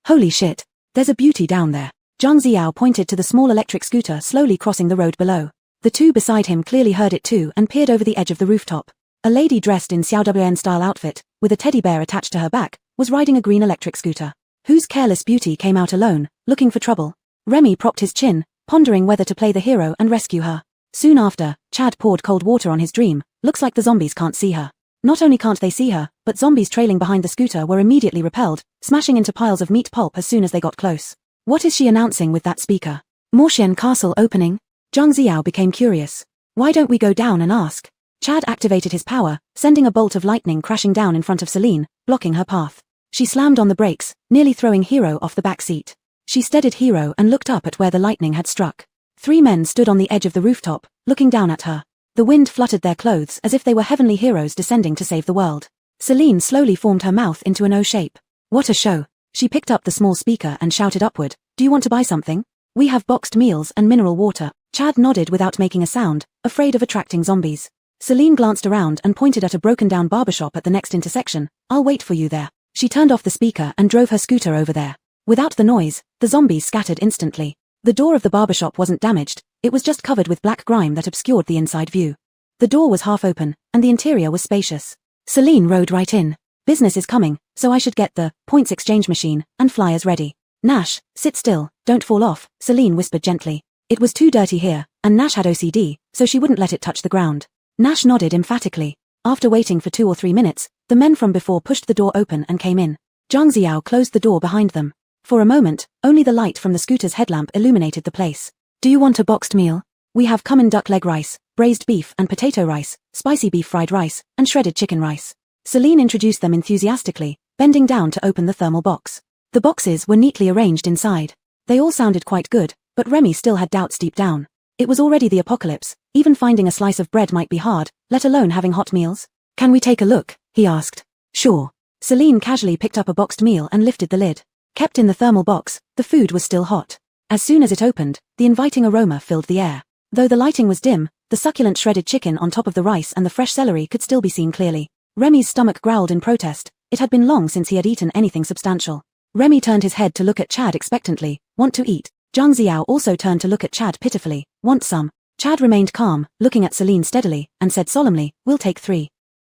S1: "Holy shit, there's a beauty down there." Zhang Ziao pointed to the small electric scooter slowly crossing the road below. The 2 beside him clearly heard it too and peered over the edge of the rooftop. A lady dressed in Xiaowen-style outfit, with a teddy bear attached to her back, was riding a green electric scooter. Whose careless beauty came out alone, looking for trouble? Remy propped his chin, pondering whether to play the hero and rescue her. Soon after, Chad poured cold water on his dream. Looks like the zombies can't see her. Not only can't they see her, but zombies trailing behind the scooter were immediately repelled, smashing into piles of meat pulp as soon as they got close. What is she announcing with that speaker? Mortian Castle opening? Zhang Ziao became curious. Why don't we go down and ask? Chad activated his power, sending a bolt of lightning crashing down in front of Celine, blocking her path. She slammed on the brakes, nearly throwing Hero off the back seat. She steadied Hero and looked up at where the lightning had struck. 3 men stood on the edge of the rooftop, looking down at her. The wind fluttered their clothes as if they were heavenly heroes descending to save the world. Celine slowly formed her mouth into an O shape. What a show. She picked up the small speaker and shouted upward, "Do you want to buy something? We have boxed meals and mineral water." Chad nodded without making a sound, afraid of attracting zombies. Celine glanced around and pointed at a broken-down barbershop at the next intersection. "I'll wait for you there." She turned off the speaker and drove her scooter over there. Without the noise, the zombies scattered instantly. The door of the barbershop wasn't damaged, it was just covered with black grime that obscured the inside view. The door was half open, and the interior was spacious. Celine rode right in. "Business is coming, so I should get the points exchange machine and flyers ready." "Nash, sit still, don't fall off," Celine whispered gently. It was too dirty here, and Nash had OCD, so she wouldn't let it touch the ground. Nash nodded emphatically. After waiting for 2 or 3 minutes, the men from before pushed the door open and came in. Zhang Xiao closed the door behind them. For a moment, only the light from the scooter's headlamp illuminated the place. "Do you want a boxed meal? We have common duck leg rice, braised beef and potato rice, spicy beef fried rice, and shredded chicken rice." Celine introduced them enthusiastically, bending down to open the thermal box. The boxes were neatly arranged inside. They all sounded quite good, but Remy still had doubts deep down. It was already the apocalypse, even finding a slice of bread might be hard, let alone having hot meals. "Can we take a look?" he asked. "Sure." Celine casually picked up a boxed meal and lifted the lid. Kept in the thermal box, the food was still hot. As soon as it opened, the inviting aroma filled the air. Though the lighting was dim, the succulent shredded chicken on top of the rice and the fresh celery could still be seen clearly. Remy's stomach growled in protest. It had been long since he had eaten anything substantial. Remy turned his head to look at Chad expectantly. "Want to eat?" Zhang Xiao also turned to look at Chad pitifully. "Want some?" Chad remained calm, looking at Celine steadily, and said solemnly, "We'll take 3.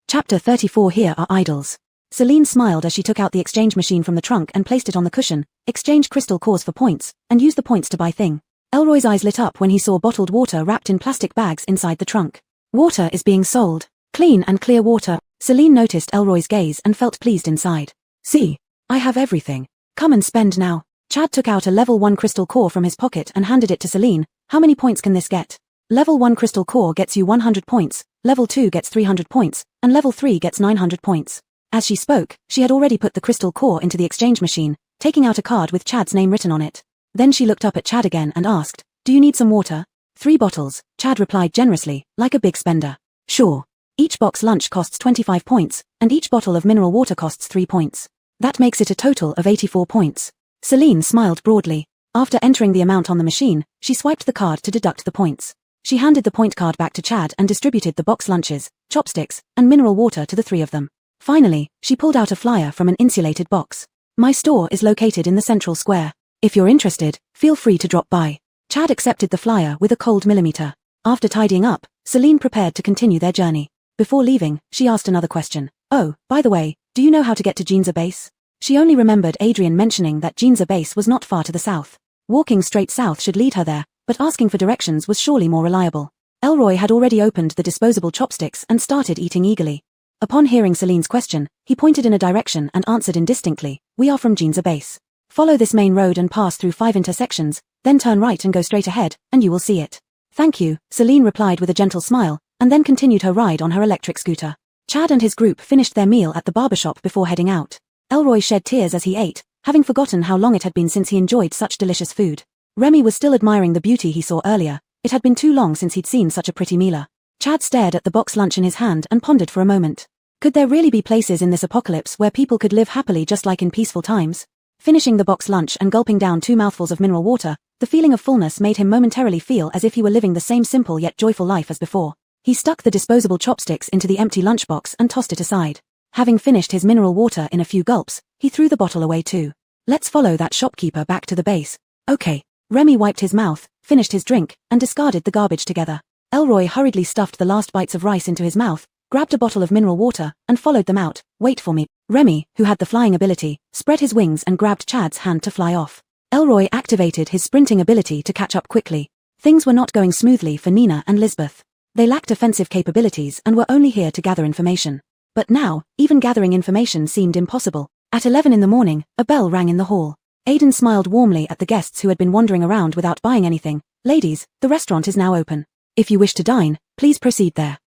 S1: Chapter 34. Here are idols. Celine smiled as she took out the exchange machine from the trunk and placed it on the cushion. "Exchange crystal cores for points, and use the points to buy thing." Elroy's eyes lit up when he saw bottled water wrapped in plastic bags inside the trunk. "Water is being sold. Clean and clear water." Celine noticed Elroy's gaze and felt pleased inside. "See, I have everything. Come and spend now." Chad took out a level 1 crystal core from his pocket and handed it to Celine. "How many points can this get?" "Level 1 crystal core gets you 100 points, level 2 gets 300 points, and level 3 gets 900 points. As she spoke, she had already put the crystal core into the exchange machine, taking out a card with Chad's name written on it. Then she looked up at Chad again and asked, "Do you need some water?" 3 bottles, Chad replied generously, like a big spender. "Sure." Each box lunch costs 25 points, and each bottle of mineral water costs 3 points. That makes it a total of 84 points. Celine smiled broadly. After entering the amount on the machine, she swiped the card to deduct the points. She handed the point card back to Chad and distributed the box lunches, chopsticks, and mineral water to the 3 of them. Finally, she pulled out a flyer from an insulated box. "My store is located in the central square. If you're interested, feel free to drop by." Chad accepted the flyer with a cold millimeter. After tidying up, Celine prepared to continue their journey. Before leaving, she asked another question. "Oh, by the way, do you know how to get to Ginza Base?" She only remembered Adrian mentioning that Ginza Base was not far to the south. Walking straight south should lead her there, but asking for directions was surely more reliable. Elroy had already opened the disposable chopsticks and started eating eagerly. Upon hearing Celine's question, he pointed in a direction and answered indistinctly, "We are from Ginza Base. Follow this main road and pass through 5 intersections, then turn right and go straight ahead, and you will see it." "Thank you," Celine replied with a gentle smile, and then continued her ride on her electric scooter. Chad and his group finished their meal at the barbershop before heading out. Elroy shed tears as he ate, having forgotten how long it had been since he enjoyed such delicious food. Remy was still admiring the beauty he saw earlier. It had been too long since he'd seen such a pretty mealer. Chad stared at the box lunch in his hand and pondered for a moment. Could there really be places in this apocalypse where people could live happily just like in peaceful times? Finishing the box lunch and gulping down 2 mouthfuls of mineral water, the feeling of fullness made him momentarily feel as if he were living the same simple yet joyful life as before. He stuck the disposable chopsticks into the empty lunchbox and tossed it aside. Having finished his mineral water in a few gulps, he threw the bottle away too. "Let's follow that shopkeeper back to the base." "Okay." Remy wiped his mouth, finished his drink, and discarded the garbage together. Elroy hurriedly stuffed the last bites of rice into his mouth, grabbed a bottle of mineral water, and followed them out. "Wait for me." Remy, who had the flying ability, spread his wings and grabbed Chad's hand to fly off. Elroy activated his sprinting ability to catch up quickly. Things were not going smoothly for Nina and Lisbeth. They lacked offensive capabilities and were only here to gather information. But now, even gathering information seemed impossible. At 11 in the morning, a bell rang in the hall. Aidan smiled warmly at the guests who had been wandering around without buying anything. "Ladies, the restaurant is now open. If you wish to dine, please proceed there."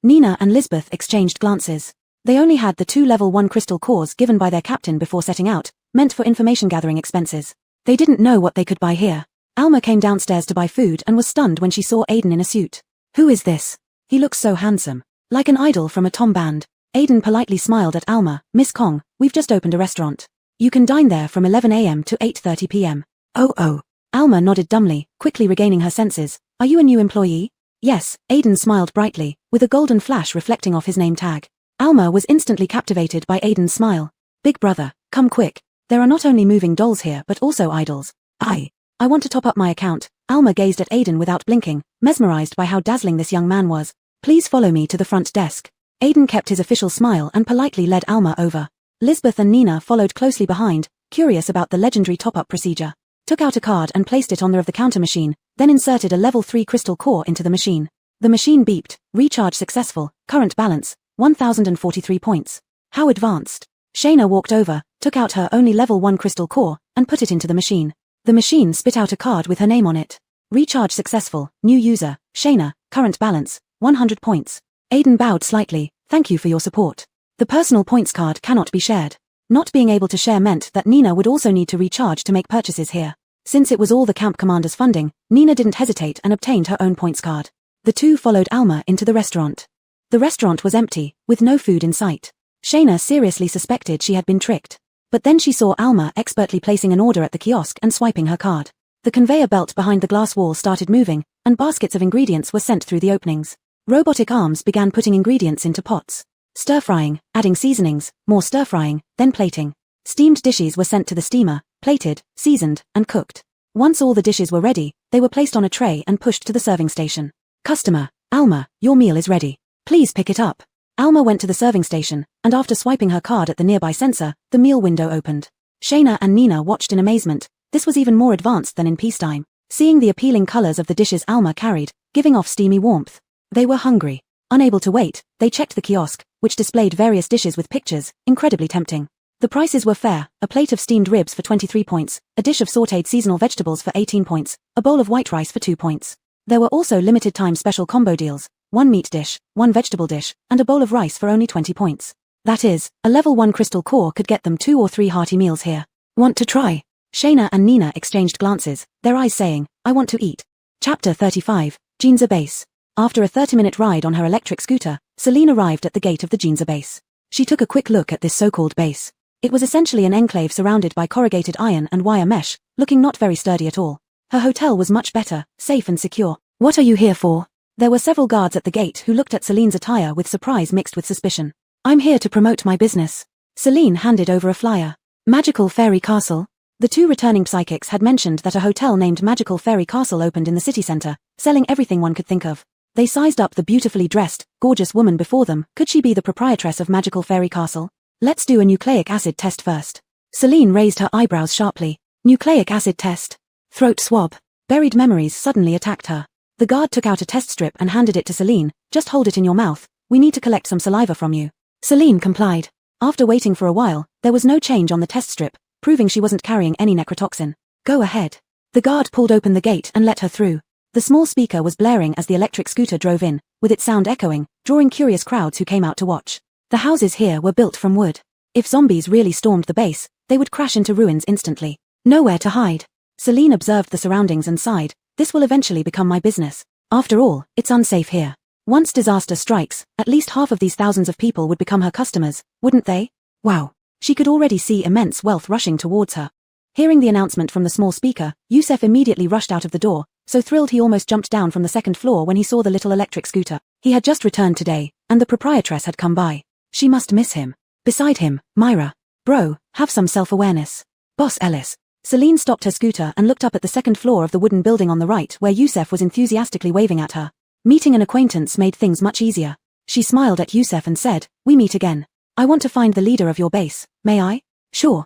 S1: Nina and Lisbeth exchanged glances. They only had the 2 level 1 crystal cores given by their captain before setting out, meant for information gathering expenses. They didn't know what they could buy here. Alma came downstairs to buy food and was stunned when she saw Aiden in a suit. Who is this? He looks so handsome. Like an idol from a tom band. Aiden politely smiled at Alma. Miss Kong, we've just opened a restaurant. You can dine there from 11 a.m. to 8:30 p.m. Oh. Alma nodded dumbly, quickly regaining her senses. Are you a new employee? Yes, Aiden smiled brightly, with a golden flash reflecting off his name tag. Alma was instantly captivated by Aiden's smile. Big brother, come quick. There are not only moving dolls here but also idols. I want to top up my account. Alma gazed at Aiden without blinking, mesmerized by how dazzling this young man was. Please follow me to the front desk. Aiden kept his official smile and politely led Alma over. Lisbeth and Nina followed closely behind, curious about the legendary top-up procedure. Took out a card and placed it on the over-the-counter machine, then inserted a level 3 crystal core into the machine. The machine beeped. Recharge successful. Current balance, 1,043 points. How advanced. Shayna walked over, took out her only level 1 crystal core, and put it into the machine. The machine spit out a card with her name on it. Recharge successful. New user, Shayna. Current balance, 100 points. Aiden bowed slightly. Thank you for your support. The personal points card cannot be shared. Not being able to share meant that Nina would also need to recharge to make purchases here. Since it was all the camp commander's funding, Nina didn't hesitate and obtained her own points card. The two followed Alma into the restaurant. The restaurant was empty, with no food in sight. Shayna seriously suspected she had been tricked. But then she saw Alma expertly placing an order at the kiosk and swiping her card. The conveyor belt behind the glass wall started moving, and baskets of ingredients were sent through the openings. Robotic arms began putting ingredients into pots. Stir-frying, adding seasonings, more stir-frying, then plating. Steamed dishes were sent to the steamer, plated, seasoned, and cooked. Once all the dishes were ready, they were placed on a tray and pushed to the serving station. Customer, Alma, your meal is ready. Please pick it up. Alma went to the serving station, and after swiping her card at the nearby sensor, the meal window opened. Shayna and Nina watched in amazement. This was even more advanced than in peacetime. Seeing the appealing colors of the dishes Alma carried, giving off steamy warmth. They were hungry. Unable to wait, they checked the kiosk, which displayed various dishes with pictures, incredibly tempting. The prices were fair, a plate of steamed ribs for 23 points, a dish of sautéed seasonal vegetables for 18 points, a bowl of white rice for 2 points. There were also limited-time special combo deals, 1 meat dish, 1 vegetable dish, and a bowl of rice for only 20 points. That is, a level 1 crystal core could get them 2 or 3 hearty meals here. Want to try? Shayna and Nina exchanged glances, their eyes saying, I want to eat. Chapter 35, Ginza Base. After a 30-minute ride on her electric scooter, Celine arrived at the gate of the Ginza base. She took a quick look at this so-called base. It was essentially an enclave surrounded by corrugated iron and wire mesh, looking not very sturdy at all. Her hotel was much better, safe and secure. What are you here for? There were several guards at the gate who looked at Celine's attire with surprise mixed with suspicion. I'm here to promote my business. Celine handed over a flyer. Magical Fairy Castle. The two returning psychics had mentioned that a hotel named Magical Fairy Castle opened in the city center, selling everything one could think of. They sized up the beautifully dressed, gorgeous woman before them. Could she be the proprietress of Magical Fairy Castle? Let's do a nucleic acid test first. Celine raised her eyebrows sharply. Nucleic acid test. Throat swab. Buried memories suddenly attacked her. The guard took out a test strip and handed it to Celine. Just hold it in your mouth. We need to collect some saliva from you. Celine complied. After waiting for a while, there was no change on the test strip, proving she wasn't carrying any necrotoxin. Go ahead. The guard pulled open the gate and let her through. The small speaker was blaring as the electric scooter drove in, with its sound echoing, drawing curious crowds who came out to watch. The houses here were built from wood. If zombies really stormed the base, they would crash into ruins instantly. Nowhere to hide. Celine observed the surroundings and sighed. This will eventually become my business. After all, it's unsafe here. Once disaster strikes, at least half of these thousands of people would become her customers, wouldn't they? Wow. She could already see immense wealth rushing towards her. Hearing the announcement from the small speaker, Youssef immediately rushed out of the door, so thrilled he almost jumped down from the second floor when he saw the little electric scooter. He had just returned today, and the proprietress had come by. She must miss him. Beside him, Myra. Bro, have some self-awareness. Boss Ellis. Celine stopped her scooter and looked up at the second floor of the wooden building on the right where Youssef was enthusiastically waving at her. Meeting an acquaintance made things much easier. She smiled at Youssef and said, we meet again. I want to find the leader of your base, may I? Sure.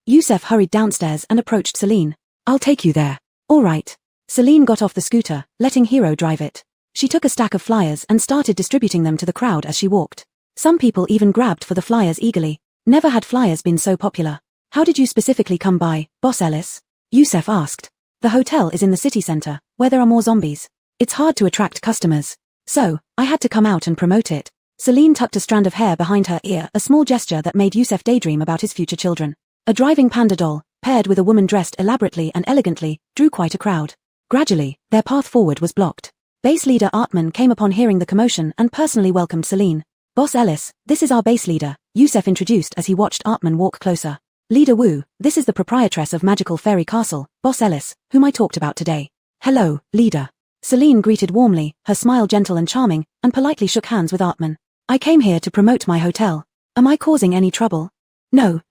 S1: Youssef hurried downstairs and approached Celine. I'll take you there. All right. Celine got off the scooter, letting Hero drive it. She took a stack of flyers and started distributing them to the crowd as she walked. Some people even grabbed for the flyers eagerly. Never had flyers been so popular. How did you specifically come by, Boss Ellis? Youssef asked. The hotel is in the city center, where there are more zombies. It's hard to attract customers. So, I had to come out and promote it. Celine tucked a strand of hair behind her ear, a small gesture that made Youssef daydream about his future children. A driving panda doll, paired with a woman dressed elaborately and elegantly, drew quite a crowd. Gradually, their path forward was blocked. Base leader Artman came upon hearing the commotion and personally welcomed Celine. Boss Ellis, this is our base leader, Youssef introduced as he watched Artman walk closer. Leader Wu, this is the proprietress of Magical Fairy Castle, Boss Ellis, whom I talked about today. Hello, leader. Celine greeted warmly, her smile gentle and charming, and politely shook hands with Artman. I came here to promote my hotel. Am I causing any trouble? No.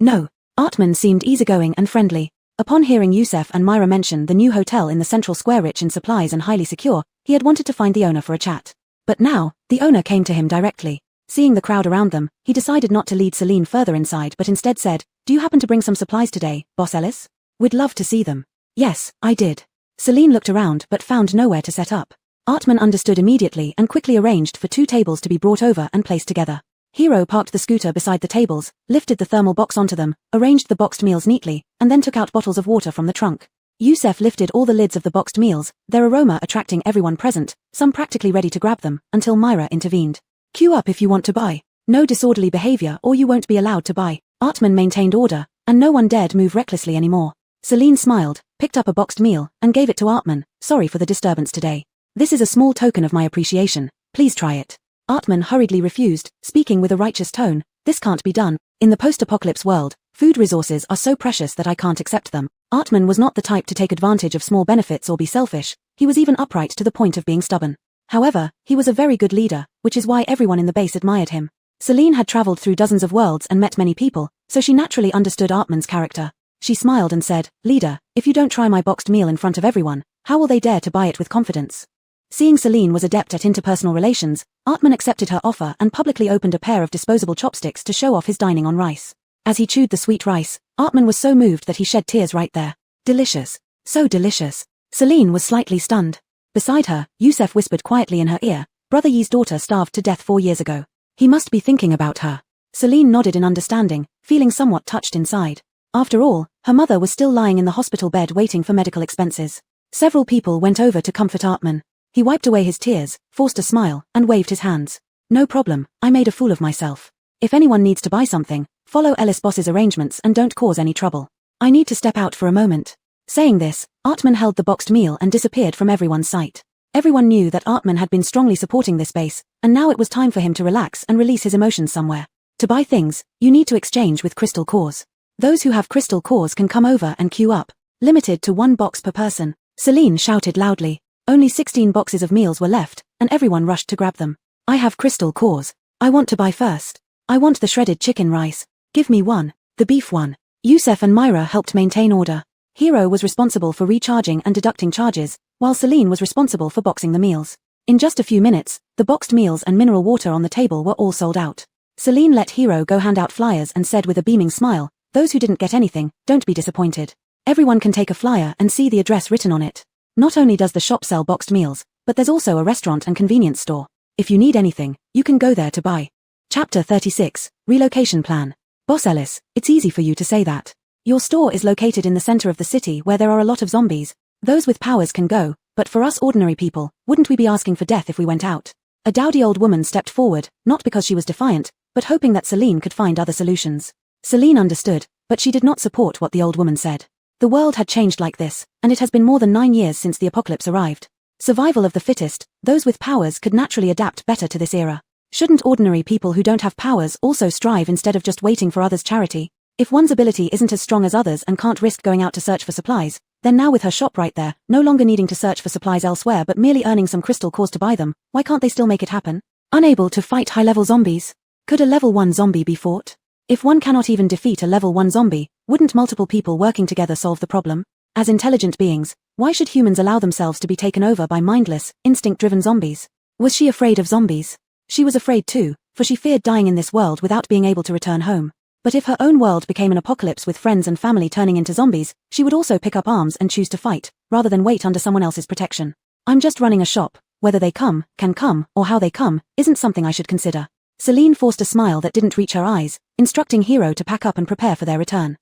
S1: Artman seemed easygoing and friendly. Upon hearing Youssef and Myra mention the new hotel in the central square rich in supplies and highly secure, he had wanted to find the owner for a chat. But now, the owner came to him directly. Seeing the crowd around them, he decided not to lead Celine further inside but instead said, Do you happen to bring some supplies today, Boss Ellis? We'd love to see them. Yes, I did. Celine looked around but found nowhere to set up. Artman understood immediately and quickly arranged for 2 tables to be brought over and placed together. Hero parked the scooter beside the tables, lifted the thermal box onto them, arranged the boxed meals neatly, and then took out bottles of water from the trunk. Youssef lifted all the lids of the boxed meals, their aroma attracting everyone present, some practically ready to grab them, until Myra intervened. Queue up if you want to buy. No disorderly behavior or you won't be allowed to buy. Artman maintained order, and no one dared move recklessly anymore. Celine smiled, picked up a boxed meal, and gave it to Artman. Sorry for the disturbance today. This is a small token of my appreciation. Please try it. Artman hurriedly refused, speaking with a righteous tone. This can't be done. In the post-apocalypse world, food resources are so precious that I can't accept them. Artman was not the type to take advantage of small benefits or be selfish. He was even upright to the point of being stubborn. However, he was a very good leader, which is why everyone in the base admired him. Celine had traveled through dozens of worlds and met many people, so she naturally understood Artman's character. She smiled and said, Leader, if you don't try my boxed meal in front of everyone, how will they dare to buy it with confidence? Seeing Celine was adept at interpersonal relations, Artman accepted her offer and publicly opened a pair of disposable chopsticks to show off his dining on rice. As he chewed the sweet rice, Artman was so moved that he shed tears right there. Delicious. So delicious. Celine was slightly stunned. Beside her, Youssef whispered quietly in her ear, Brother Yi's daughter starved to death 4 years ago. He must be thinking about her. Celine nodded in understanding, feeling somewhat touched inside. After all, her mother was still lying in the hospital bed waiting for medical expenses. Several people went over to comfort Artman. He wiped away his tears, forced a smile, and waved his hands. No problem, I made a fool of myself. If anyone needs to buy something, follow Ellis Boss's arrangements and don't cause any trouble. I need to step out for a moment. Saying this, Artman held the boxed meal and disappeared from everyone's sight. Everyone knew that Artman had been strongly supporting this base, and now it was time for him to relax and release his emotions somewhere. To buy things, you need to exchange with crystal cores. Those who have crystal cores can come over and queue up. Limited to 1 box per person. Celine shouted loudly. Only 16 boxes of meals were left, and everyone rushed to grab them. I have crystal cores. I want to buy first. I want the shredded chicken rice. Give me one. The beef one. Youssef and Myra helped maintain order. Hero was responsible for recharging and deducting charges, while Celine was responsible for boxing the meals. In just a few minutes, the boxed meals and mineral water on the table were all sold out. Celine let Hero go hand out flyers and said with a beaming smile, Those who didn't get anything, don't be disappointed. Everyone can take a flyer and see the address written on it. Not only does the shop sell boxed meals, but there's also a restaurant and convenience store. If you need anything, you can go there to buy. Chapter 36, Relocation Plan. Boss Ellis, it's easy for you to say that. Your store is located in the center of the city where there are a lot of zombies. Those with powers can go, but for us ordinary people, wouldn't we be asking for death if we went out? A dowdy old woman stepped forward, not because she was defiant, but hoping that Celine could find other solutions. Celine understood, but she did not support what the old woman said. The world had changed like this, and it has been more than 9 years since the apocalypse arrived. Survival of the fittest, those with powers could naturally adapt better to this era. Shouldn't ordinary people who don't have powers also strive instead of just waiting for others' charity? If one's ability isn't as strong as others and can't risk going out to search for supplies, then now with her shop right there, no longer needing to search for supplies elsewhere but merely earning some crystal cores to buy them, why can't they still make it happen? Unable to fight high-level zombies? Could a level 1 zombie be fought? If one cannot even defeat a level 1 zombie, wouldn't multiple people working together solve the problem? As intelligent beings, why should humans allow themselves to be taken over by mindless, instinct-driven zombies? Was she afraid of zombies? She was afraid too, for she feared dying in this world without being able to return home. But if her own world became an apocalypse with friends and family turning into zombies, she would also pick up arms and choose to fight, rather than wait under someone else's protection. I'm just running a shop. Whether they come, can come, or how they come, isn't something I should consider. Celine forced a smile that didn't reach her eyes, instructing Hero to pack up and prepare for their return.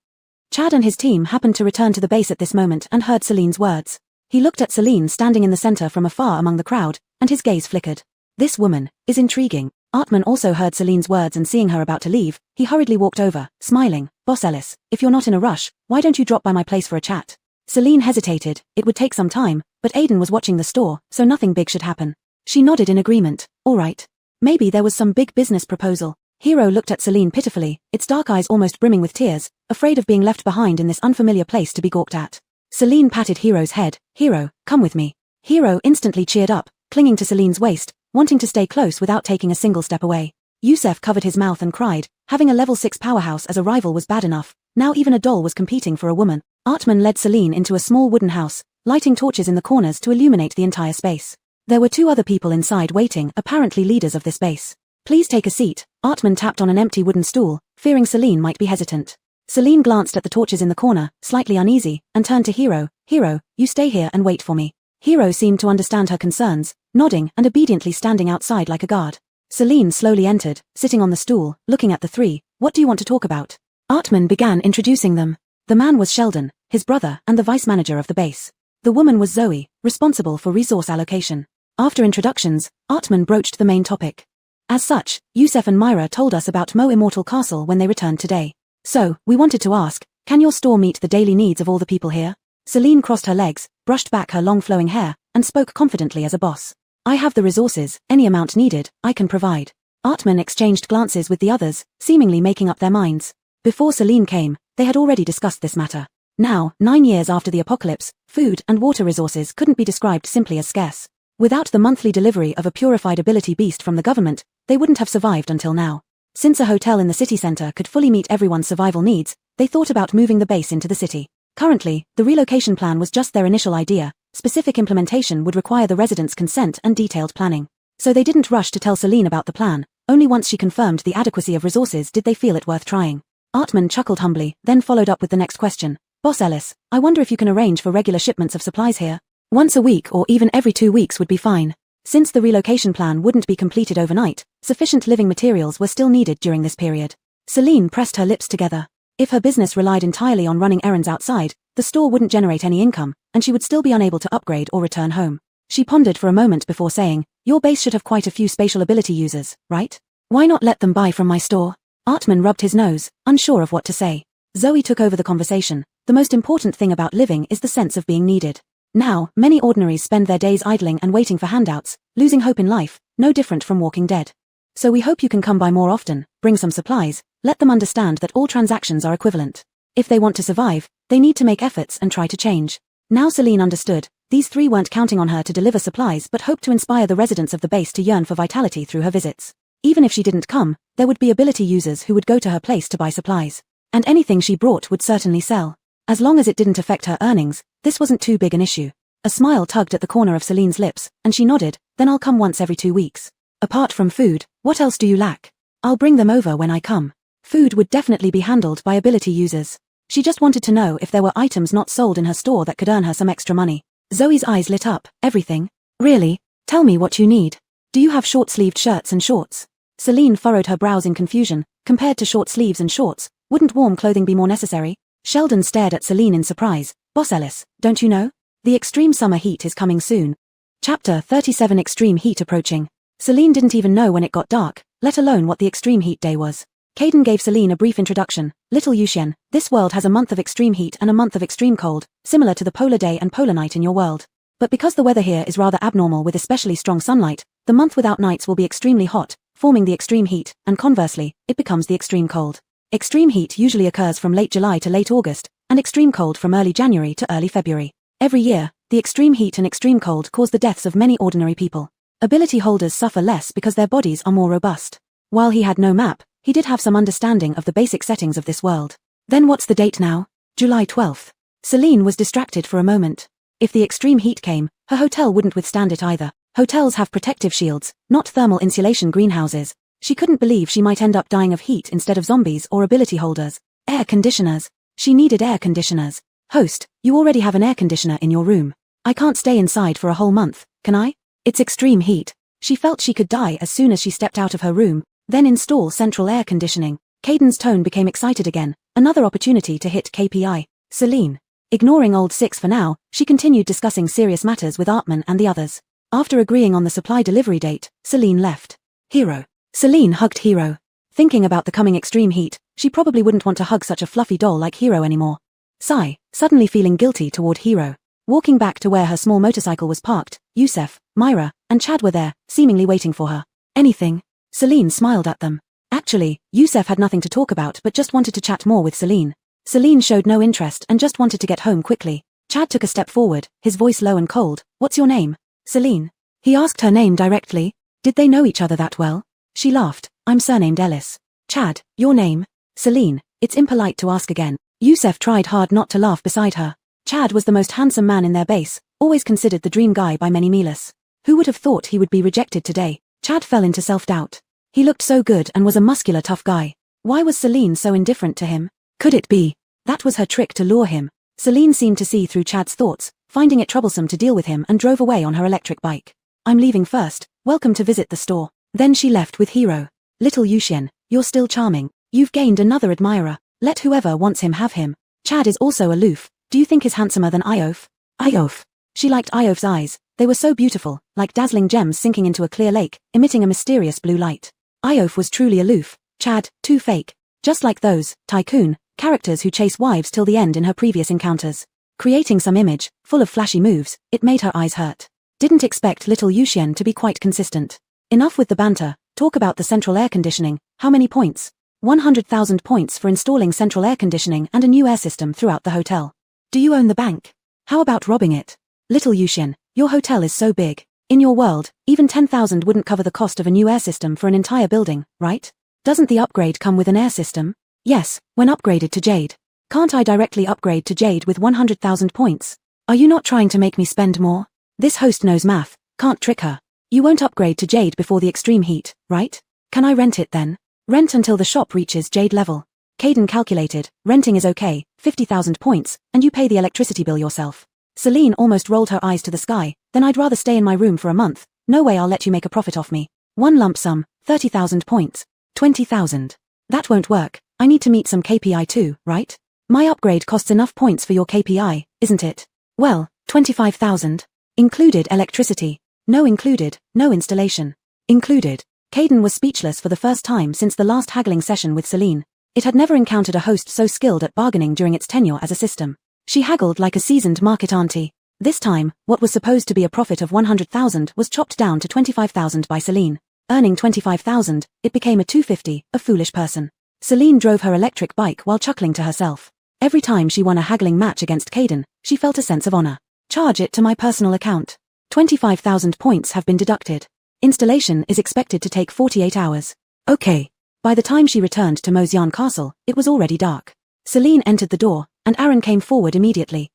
S1: Chad and his team happened to return to the base at this moment and heard Celine's words. He looked at Celine standing in the center from afar among the crowd, and his gaze flickered. This woman is intriguing. Artman also heard Celine's words, and seeing her about to leave, he hurriedly walked over, smiling. Boss Ellis, if you're not in a rush, why don't you drop by my place for a chat? Celine hesitated. It would take some time, but Aiden was watching the store, so nothing big should happen. She nodded in agreement. All right. Maybe there was some big business proposal. Hero looked at Celine pitifully, its dark eyes almost brimming with tears, afraid of being left behind in this unfamiliar place to be gawked at. Celine patted Hero's head. Hero, come with me. Hero instantly cheered up, clinging to Celine's waist, wanting to stay close without taking a single step away. Yusef covered his mouth and cried. Having a level 6 powerhouse as a rival was bad enough. Now even a doll was competing for a woman. Artman led Celine into a small wooden house, lighting torches in the corners to illuminate the entire space. There were 2 other people inside waiting, apparently leaders of this base. Please take a seat. Artman tapped on an empty wooden stool, fearing Celine might be hesitant. Celine glanced at the torches in the corner, slightly uneasy, and turned to Hero. Hero, you stay here and wait for me. Hero seemed to understand her concerns, nodding and obediently standing outside like a guard. Celine slowly entered, sitting on the stool, looking at the 3. What do you want to talk about? Artman began introducing them. The man was Sheldon, his brother and the vice manager of the base. The woman was Zoe, responsible for resource allocation. After introductions, Artman broached the main topic. As such, Yusef and Myra told us about Mo Immortal Castle when they returned today. So, we wanted to ask, can your store meet the daily needs of all the people here? Celine crossed her legs, brushed back her long flowing hair, and spoke confidently as a boss. I have the resources, any amount needed, I can provide. Artman exchanged glances with the others, seemingly making up their minds. Before Celine came, they had already discussed this matter. Now, 9 years after the apocalypse, food and water resources couldn't be described simply as scarce. Without the monthly delivery of a purified ability beast from the government, they wouldn't have survived until now. Since a hotel in the city center could fully meet everyone's survival needs, they thought about moving the base into the city. Currently, the relocation plan was just their initial idea. Specific implementation would require the residents' consent and detailed planning. So they didn't rush to tell Celine about the plan. Only once she confirmed the adequacy of resources did they feel it worth trying. Artman chuckled humbly, then followed up with the next question. Boss Ellis, I wonder if you can arrange for regular shipments of supplies here? Once a week or even every 2 weeks would be fine. Since the relocation plan wouldn't be completed overnight, sufficient living materials were still needed during this period. Celine pressed her lips together. If her business relied entirely on running errands outside, the store wouldn't generate any income, and she would still be unable to upgrade or return home. She pondered for a moment before saying, your base should have quite a few spatial ability users, right? Why not let them buy from my store? Artman rubbed his nose, unsure of what to say. Zoe took over the conversation. The most important thing about living is the sense of being needed. Now, many ordinaries spend their days idling and waiting for handouts, losing hope in life, no different from walking dead. So we hope you can come by more often, bring some supplies, let them understand that all transactions are equivalent. If they want to survive, they need to make efforts and try to change. Now Celine understood, these 3 weren't counting on her to deliver supplies but hoped to inspire the residents of the base to yearn for vitality through her visits. Even if she didn't come, there would be ability users who would go to her place to buy supplies. And anything she brought would certainly sell. As long as it didn't affect her earnings, this wasn't too big an issue. A smile tugged at the corner of Celine's lips, and she nodded, then I'll come once every 2 weeks. Apart from food, what else do you lack? I'll bring them over when I come. Food would definitely be handled by ability users. She just wanted to know if there were items not sold in her store that could earn her some extra money. Zoe's eyes lit up. Everything? Really? Tell me what you need. Do you have short-sleeved shirts and shorts? Celine furrowed her brows in confusion. Compared to short sleeves and shorts, wouldn't warm clothing be more necessary? Sheldon stared at Celine in surprise. Boss Ellis, don't you know? The extreme summer heat is coming soon. Chapter 37 Extreme Heat Approaching. Celine didn't even know when it got dark, let alone what the extreme heat day was. Caden gave Celine a brief introduction. Little Yuxian, this world has a month of extreme heat and a month of extreme cold, similar to the polar day and polar night in your world. But because the weather here is rather abnormal with especially strong sunlight, the month without nights will be extremely hot, forming the extreme heat, and conversely, it becomes the extreme cold. Extreme heat usually occurs from late July to late August, and extreme cold from early January to early February. Every year, the extreme heat and extreme cold cause the deaths of many ordinary people. Ability holders suffer less because their bodies are more robust. While he had no map, he did have some understanding of the basic settings of this world. Then what's the date now? July 12th. Celine was distracted for a moment. If the extreme heat came, her hotel wouldn't withstand it either. Hotels have protective shields, not thermal insulation greenhouses. She couldn't believe she might end up dying of heat instead of zombies or ability holders. Air conditioners. She needed air conditioners. Host, you already have an air conditioner in your room. I can't stay inside for a whole month, can I? It's extreme heat. She felt she could die as soon as she stepped out of her room. Then install central air conditioning. Caden's tone became excited again. Another opportunity to hit KPI. Celine. Ignoring old six for now, she continued discussing serious matters with Artman and the others. After agreeing on the supply delivery date, Celine left. Hero. Celine hugged Hero. Thinking about the coming extreme heat, she probably wouldn't want to hug such a fluffy doll like Hero anymore. Sigh, suddenly feeling guilty toward Hero. Walking back to where her small motorcycle was parked, Yusef, Myra, and Chad were there, seemingly waiting for her. Anything? Celine smiled at them. Actually, Yusef had nothing to talk about but just wanted to chat more with Celine. Celine showed no interest and just wanted to get home quickly. Chad took a step forward, his voice low and cold. What's your name? Celine. He asked her name directly. Did they know each other that well? She laughed. I'm surnamed Ellis. Chad, your name? Celine. It's impolite to ask again. Yusef tried hard not to laugh beside her. Chad was the most handsome man in their base, always considered the dream guy by many Milas. Who would have thought he would be rejected today? Chad fell into self-doubt. He looked so good and was a muscular tough guy. Why was Celine so indifferent to him? Could it be that was her trick to lure him? Celine seemed to see through Chad's thoughts, finding it troublesome to deal with him and drove away on her electric bike. I'm leaving first, welcome to visit the store. Then she left with Hero. Little Yuxian, you're still charming. You've gained another admirer. Let whoever wants him have him. Chad is also aloof. Do you think he's handsomer than Iof? Iof. She liked Iof's eyes. They were so beautiful, like dazzling gems sinking into a clear lake, emitting a mysterious blue light. Iof was truly aloof. Chad, too fake. Just like those, tycoon, characters who chase wives till the end in her previous encounters. Creating some image, full of flashy moves, it made her eyes hurt. Didn't expect little Yuxian to be quite consistent. Enough with the banter, talk about the central air conditioning. How many points? 100,000 points for installing central air conditioning and a new air system throughout the hotel. Do you own the bank? How about robbing it? Little Yuxian, your hotel is so big. In your world, even 10,000 wouldn't cover the cost of a new air system for an entire building, right? Doesn't the upgrade come with an air system? Yes, when upgraded to Jade. Can't I directly upgrade to Jade with 100,000 points? Are you not trying to make me spend more? This host knows math, can't trick her. You won't upgrade to Jade before the extreme heat, right? Can I rent it then? Rent until the shop reaches Jade level. Caden calculated, renting is okay, 50,000 points, and you pay the electricity bill yourself. Celine almost rolled her eyes to the sky. Then I'd rather stay in my room for a month. No way I'll let you make a profit off me. One lump sum, 30,000 points. 20,000. That won't work. I need to meet some KPI too, right? My upgrade costs enough points for your KPI, isn't it? Well, 25,000. Included electricity. No included, no installation. Included. Caden was speechless for the first time since the last haggling session with Celine. It had never encountered a host so skilled at bargaining during its tenure as a system. She haggled like a seasoned market auntie. This time, what was supposed to be a profit of 100,000 was chopped down to 25,000 by Celine. Earning 25,000, it became a 250, a foolish person. Celine drove her electric bike while chuckling to herself. Every time she won a haggling match against Caden, she felt a sense of honor. Charge it to my personal account. 25,000 points have been deducted. Installation is expected to take 48 hours. Okay. By the time she returned to Mosian Castle, it was already dark. Celine entered the door, and Aaron came forward immediately.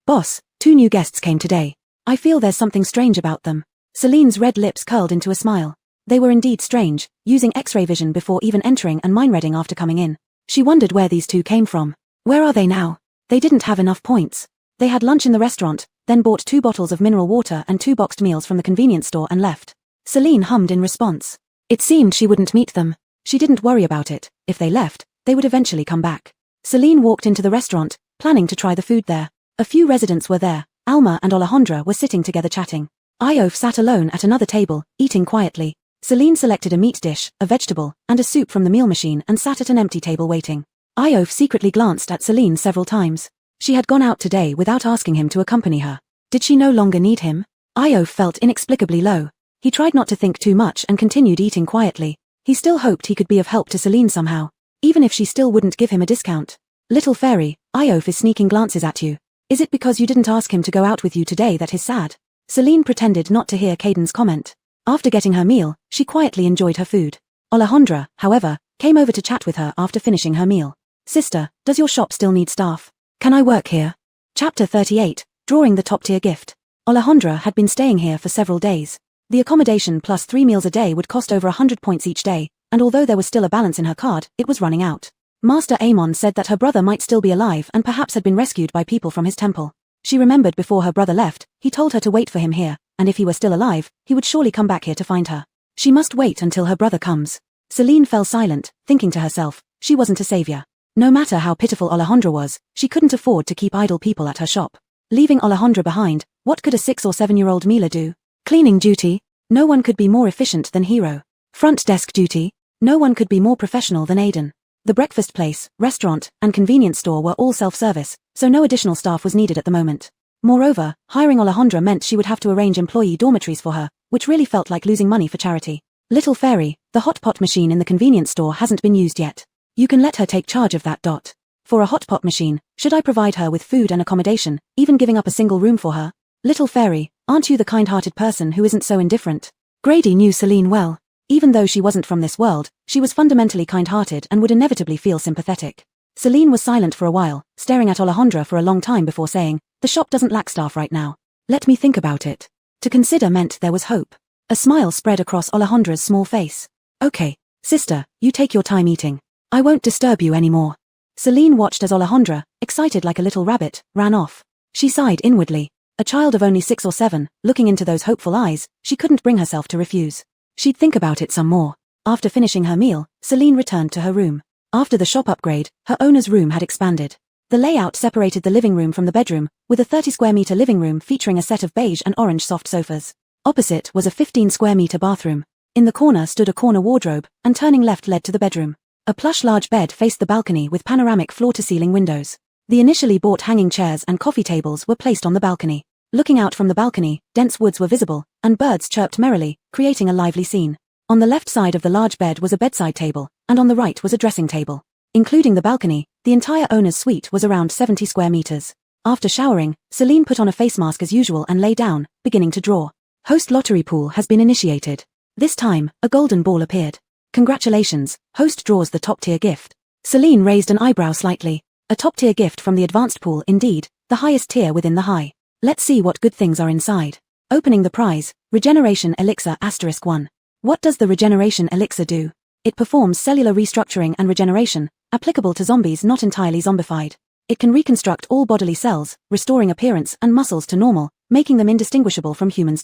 S1: Boss, 2 new guests came today. I feel there's something strange about them. Celine's red lips curled into a smile. They were indeed strange, using X-ray vision before even entering and mind reading after coming in. She wondered where these 2 came from. Where are they now? They didn't have enough points. They had lunch in the restaurant, then bought 2 bottles of mineral water and 2 boxed meals from the convenience store and left. Celine hummed in response. It seemed she wouldn't meet them. She didn't worry about it. If they left, they would eventually come back. Celine walked into the restaurant, planning to try the food there. A few residents were there. Alma and Alejandra were sitting together chatting. Iof sat alone at another table, eating quietly. Celine selected a meat dish, a vegetable, and a soup from the meal machine and sat at an empty table waiting. Iof secretly glanced at Celine several times. She had gone out today without asking him to accompany her. Did she no longer need him? Iof felt inexplicably low. He tried not to think too much and continued eating quietly. He still hoped he could be of help to Celine somehow, even if she still wouldn't give him a discount. Little fairy, Iof is sneaking glances at you. Is it because you didn't ask him to go out with you today that he's sad? Celine pretended not to hear Caden's comment. After getting her meal, she quietly enjoyed her food. Alejandra, however, came over to chat with her after finishing her meal. Sister, does your shop still need staff? Can I work here? Chapter 38, Drawing the Top-Tier Gift. Alejandra had been staying here for several days. The accommodation plus 3 meals a day would cost over 100 points each day, and although there was still a balance in her card, it was running out. Master Amon said that her brother might still be alive and perhaps had been rescued by people from his temple. She remembered before her brother left, he told her to wait for him here, and if he were still alive, he would surely come back here to find her. She must wait until her brother comes. Celine fell silent, thinking to herself, she wasn't a savior. No matter how pitiful Alejandra was, she couldn't afford to keep idle people at her shop. Leaving Alejandra behind, what could a 6 or 7-year-old Mila do? Cleaning duty? No one could be more efficient than Hero. Front desk duty? No one could be more professional than Aiden. The breakfast place, restaurant, and convenience store were all self-service, so no additional staff was needed at the moment. Moreover, hiring Alejandra meant she would have to arrange employee dormitories for her, which really felt like losing money for charity. Little Fairy, the hot pot machine in the convenience store hasn't been used yet. You can let her take charge of that. For a hot pot machine, should I provide her with food and accommodation, even giving up a single room for her? Little Fairy, aren't you the kind-hearted person who isn't so indifferent? Grady knew Celine well. Even though she wasn't from this world, she was fundamentally kind-hearted and would inevitably feel sympathetic. Celine was silent for a while, staring at Alejandra for a long time before saying, "The shop doesn't lack staff right now. Let me think about it." To consider meant there was hope. A smile spread across Alejandra's small face. "Okay, sister, you take your time eating. I won't disturb you anymore." Celine watched as Alejandra, excited like a little rabbit, ran off. She sighed inwardly. A child of only 6 or 7, looking into those hopeful eyes, she couldn't bring herself to refuse. She'd think about it some more. After finishing her meal, Celine returned to her room. After the shop upgrade, her owner's room had expanded. The layout separated the living room from the bedroom, with a 30-square-meter living room featuring a set of beige and orange soft sofas. Opposite was a 15-square-meter bathroom. In the corner stood a corner wardrobe, and turning left led to the bedroom. A plush large bed faced the balcony with panoramic floor-to-ceiling windows. The initially bought hanging chairs and coffee tables were placed on the balcony. Looking out from the balcony, dense woods were visible, and birds chirped merrily, creating a lively scene. On the left side of the large bed was a bedside table, and on the right was a dressing table. Including the balcony, the entire owner's suite was around 70 square meters. After showering, Celine put on a face mask as usual and lay down, beginning to draw. Host lottery pool has been initiated. This time, a golden ball appeared. Congratulations, host draws the top-tier gift. Celine raised an eyebrow slightly. A top-tier gift from the advanced pool, indeed, the highest tier within the high. Let's see what good things are inside. Opening the prize, Regeneration Elixir *1. What does the Regeneration Elixir do? It performs cellular restructuring and regeneration, applicable to zombies not entirely zombified. It can reconstruct all bodily cells, restoring appearance and muscles to normal, making them indistinguishable from humans.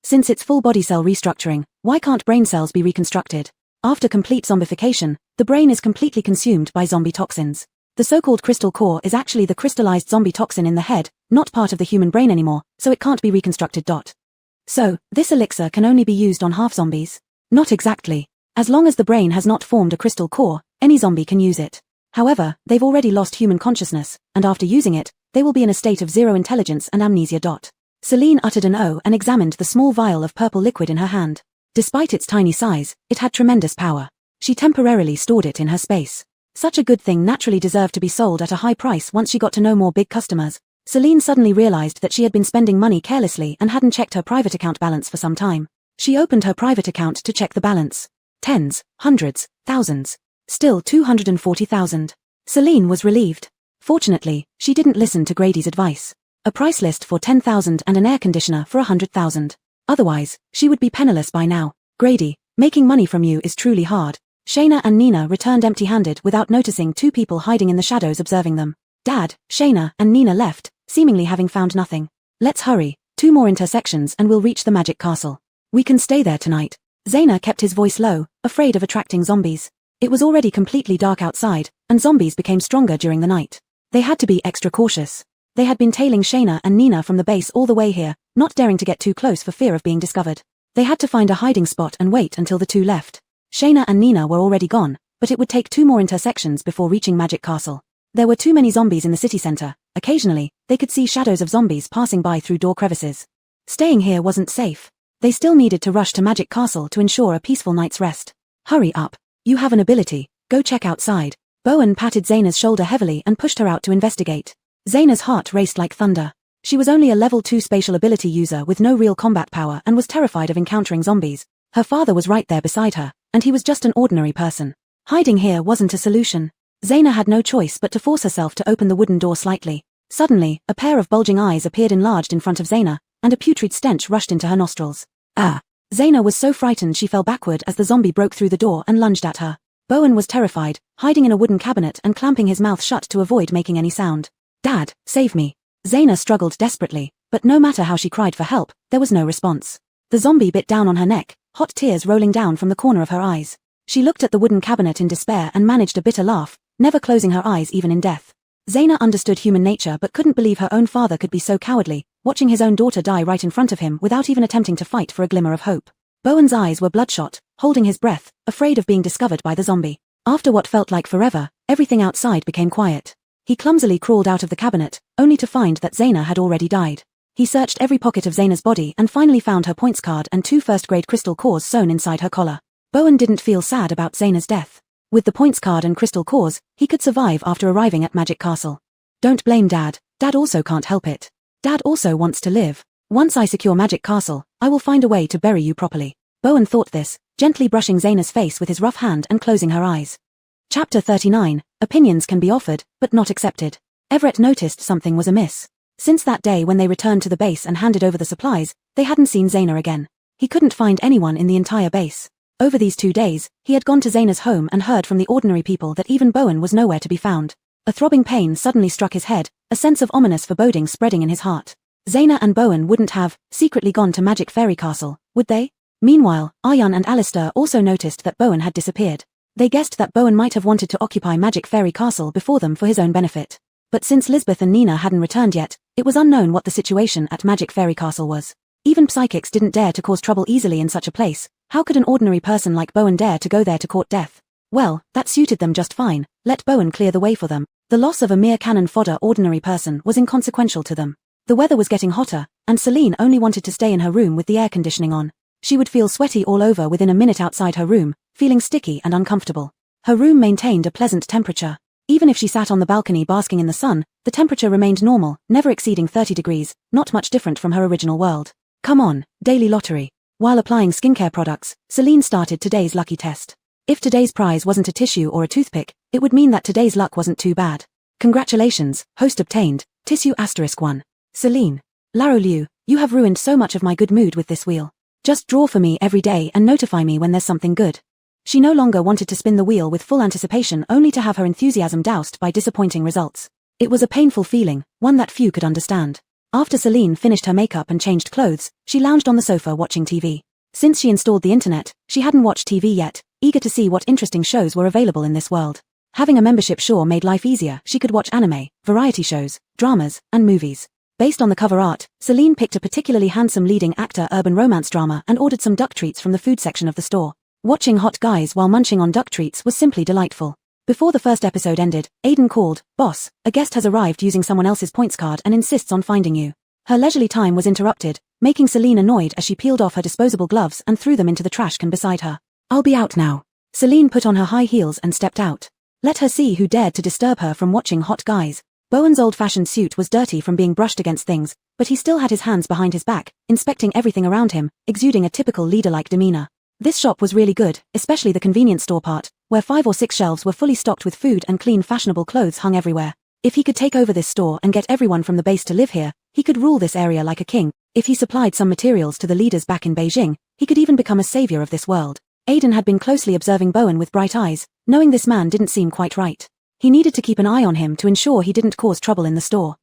S1: Since it's full body cell restructuring, why can't brain cells be reconstructed? After complete zombification, the brain is completely consumed by zombie toxins. The so-called crystal core is actually the crystallized zombie toxin in the head, not part of the human brain anymore, so it can't be reconstructed. So, this elixir can only be used on half-zombies? Not exactly. As long as the brain has not formed a crystal core, any zombie can use it. However, they've already lost human consciousness, and after using it, they will be in a state of zero intelligence and amnesia. Celine uttered an "oh" and examined the small vial of purple liquid in her hand. Despite its tiny size, it had tremendous power. She temporarily stored it in her space. Such a good thing naturally deserved to be sold at a high price once she got to know more big customers. Celine suddenly realized that she had been spending money carelessly and hadn't checked her private account balance for some time. She opened her private account to check the balance. Tens, hundreds, thousands. Still 240,000. Celine was relieved. Fortunately, she didn't listen to Grady's advice. A price list for 10,000 and an air conditioner for 100,000. Otherwise, she would be penniless by now. Grady, making money from you is truly hard. Shayna and Nina returned empty-handed without noticing 2 people hiding in the shadows observing them. Dad, Shayna, and Nina left, seemingly having found nothing. Let's hurry, 2 more intersections and we'll reach the magic castle. We can stay there tonight. Zaina kept his voice low, afraid of attracting zombies. It was already completely dark outside, and zombies became stronger during the night. They had to be extra cautious. They had been tailing Shayna and Nina from the base all the way here, not daring to get too close for fear of being discovered. They had to find a hiding spot and wait until the 2 left. Shayna and Nina were already gone, but it would take 2 more intersections before reaching Magic Castle. There were too many zombies in the city center. Occasionally, they could see shadows of zombies passing by through door crevices. Staying here wasn't safe. They still needed to rush to Magic Castle to ensure a peaceful night's rest. Hurry up. You have an ability. Go check outside. Bowen patted Zaina's shoulder heavily and pushed her out to investigate. Zaina's heart raced like thunder. She was only a level 2 spatial ability user with no real combat power and was terrified of encountering zombies. Her father was right there beside her, and he was just an ordinary person. Hiding here wasn't a solution. Zaina had no choice but to force herself to open the wooden door slightly. Suddenly, a pair of bulging eyes appeared enlarged in front of Zaina, and a putrid stench rushed into her nostrils. Ah! Zaina was so frightened she fell backward as the zombie broke through the door and lunged at her. Bowen was terrified, hiding in a wooden cabinet and clamping his mouth shut to avoid making any sound. Dad, save me. Zaina struggled desperately, but no matter how she cried for help, there was no response. The zombie bit down on her neck, hot tears rolling down from the corner of her eyes. She looked at the wooden cabinet in despair and managed a bitter laugh, never closing her eyes even in death. Zaina understood human nature but couldn't believe her own father could be so cowardly, watching his own daughter die right in front of him without even attempting to fight for a glimmer of hope. Bowen's eyes were bloodshot, holding his breath, afraid of being discovered by the zombie. After what felt like forever, everything outside became quiet. He clumsily crawled out of the cabinet, only to find that Zaina had already died. He searched every pocket of Zaina's body and finally found her points card and 2 first-grade crystal cores sewn inside her collar. Bowen didn't feel sad about Zaina's death. With the points card and crystal cores, he could survive after arriving at Magic Castle. Don't blame Dad. Dad also can't help it. Dad also wants to live. Once I secure Magic Castle, I will find a way to bury you properly. Bowen thought this, gently brushing Zaina's face with his rough hand and closing her eyes. Chapter 39, Opinions can be offered, but not accepted. Everett noticed something was amiss. Since that day when they returned to the base and handed over the supplies, they hadn't seen Zaina again. He couldn't find anyone in the entire base. Over these 2 days, he had gone to Zaina's home and heard from the ordinary people that even Bowen was nowhere to be found. A throbbing pain suddenly struck his head, a sense of ominous foreboding spreading in his heart. Zaina and Bowen wouldn't have secretly gone to Magic Fairy Castle, would they? Meanwhile, Aryan and Alistair also noticed that Bowen had disappeared. They guessed that Bowen might have wanted to occupy Magic Fairy Castle before them for his own benefit. But since Lisbeth and Nina hadn't returned yet, it was unknown what the situation at Magic Fairy Castle was. Even psychics didn't dare to cause trouble easily in such a place. How could an ordinary person like Bowen dare to go there to court death? Well, that suited them just fine. Let Bowen clear the way for them. The loss of a mere cannon fodder ordinary person was inconsequential to them. The weather was getting hotter, and Celine only wanted to stay in her room with the air conditioning on. She would feel sweaty all over within a minute outside her room, feeling sticky and uncomfortable. Her room maintained a pleasant temperature. Even if she sat on the balcony basking in the sun, the temperature remained normal, never exceeding 30 degrees, not much different from her original world. Come on, daily lottery. While applying skincare products, Celine started today's lucky test. If today's prize wasn't a tissue or a toothpick, it would mean that today's luck wasn't too bad. Congratulations, host obtained, tissue *1. Celine. Laroliu, you have ruined so much of my good mood with this wheel. Just draw for me every day and notify me when there's something good. She no longer wanted to spin the wheel with full anticipation only to have her enthusiasm doused by disappointing results. It was a painful feeling, one that few could understand. After Celine finished her makeup and changed clothes, she lounged on the sofa watching TV. Since she installed the internet, she hadn't watched TV yet, eager to see what interesting shows were available in this world. Having a membership sure made life easier. She could watch anime, variety shows, dramas, and movies. Based on the cover art, Celine picked a particularly handsome leading actor urban romance drama and ordered some duck treats from the food section of the store. Watching hot guys while munching on duck treats was simply delightful. Before the first episode ended, Aiden called, "Boss, a guest has arrived using someone else's points card and insists on finding you." Her leisurely time was interrupted, making Celine annoyed as she peeled off her disposable gloves and threw them into the trash can beside her. "I'll be out now." Celine put on her high heels and stepped out. Let her see who dared to disturb her from watching hot guys. Bowen's old-fashioned suit was dirty from being brushed against things, but he still had his hands behind his back, inspecting everything around him, exuding a typical leader-like demeanor. This shop was really good, especially the convenience store part, where 5 or 6 shelves were fully stocked with food and clean fashionable clothes hung everywhere. If he could take over this store and get everyone from the base to live here, he could rule this area like a king. If he supplied some materials to the leaders back in Beijing, he could even become a savior of this world. Aiden had been closely observing Bowen with bright eyes, knowing this man didn't seem quite right. He needed to keep an eye on him to ensure he didn't cause trouble in the store.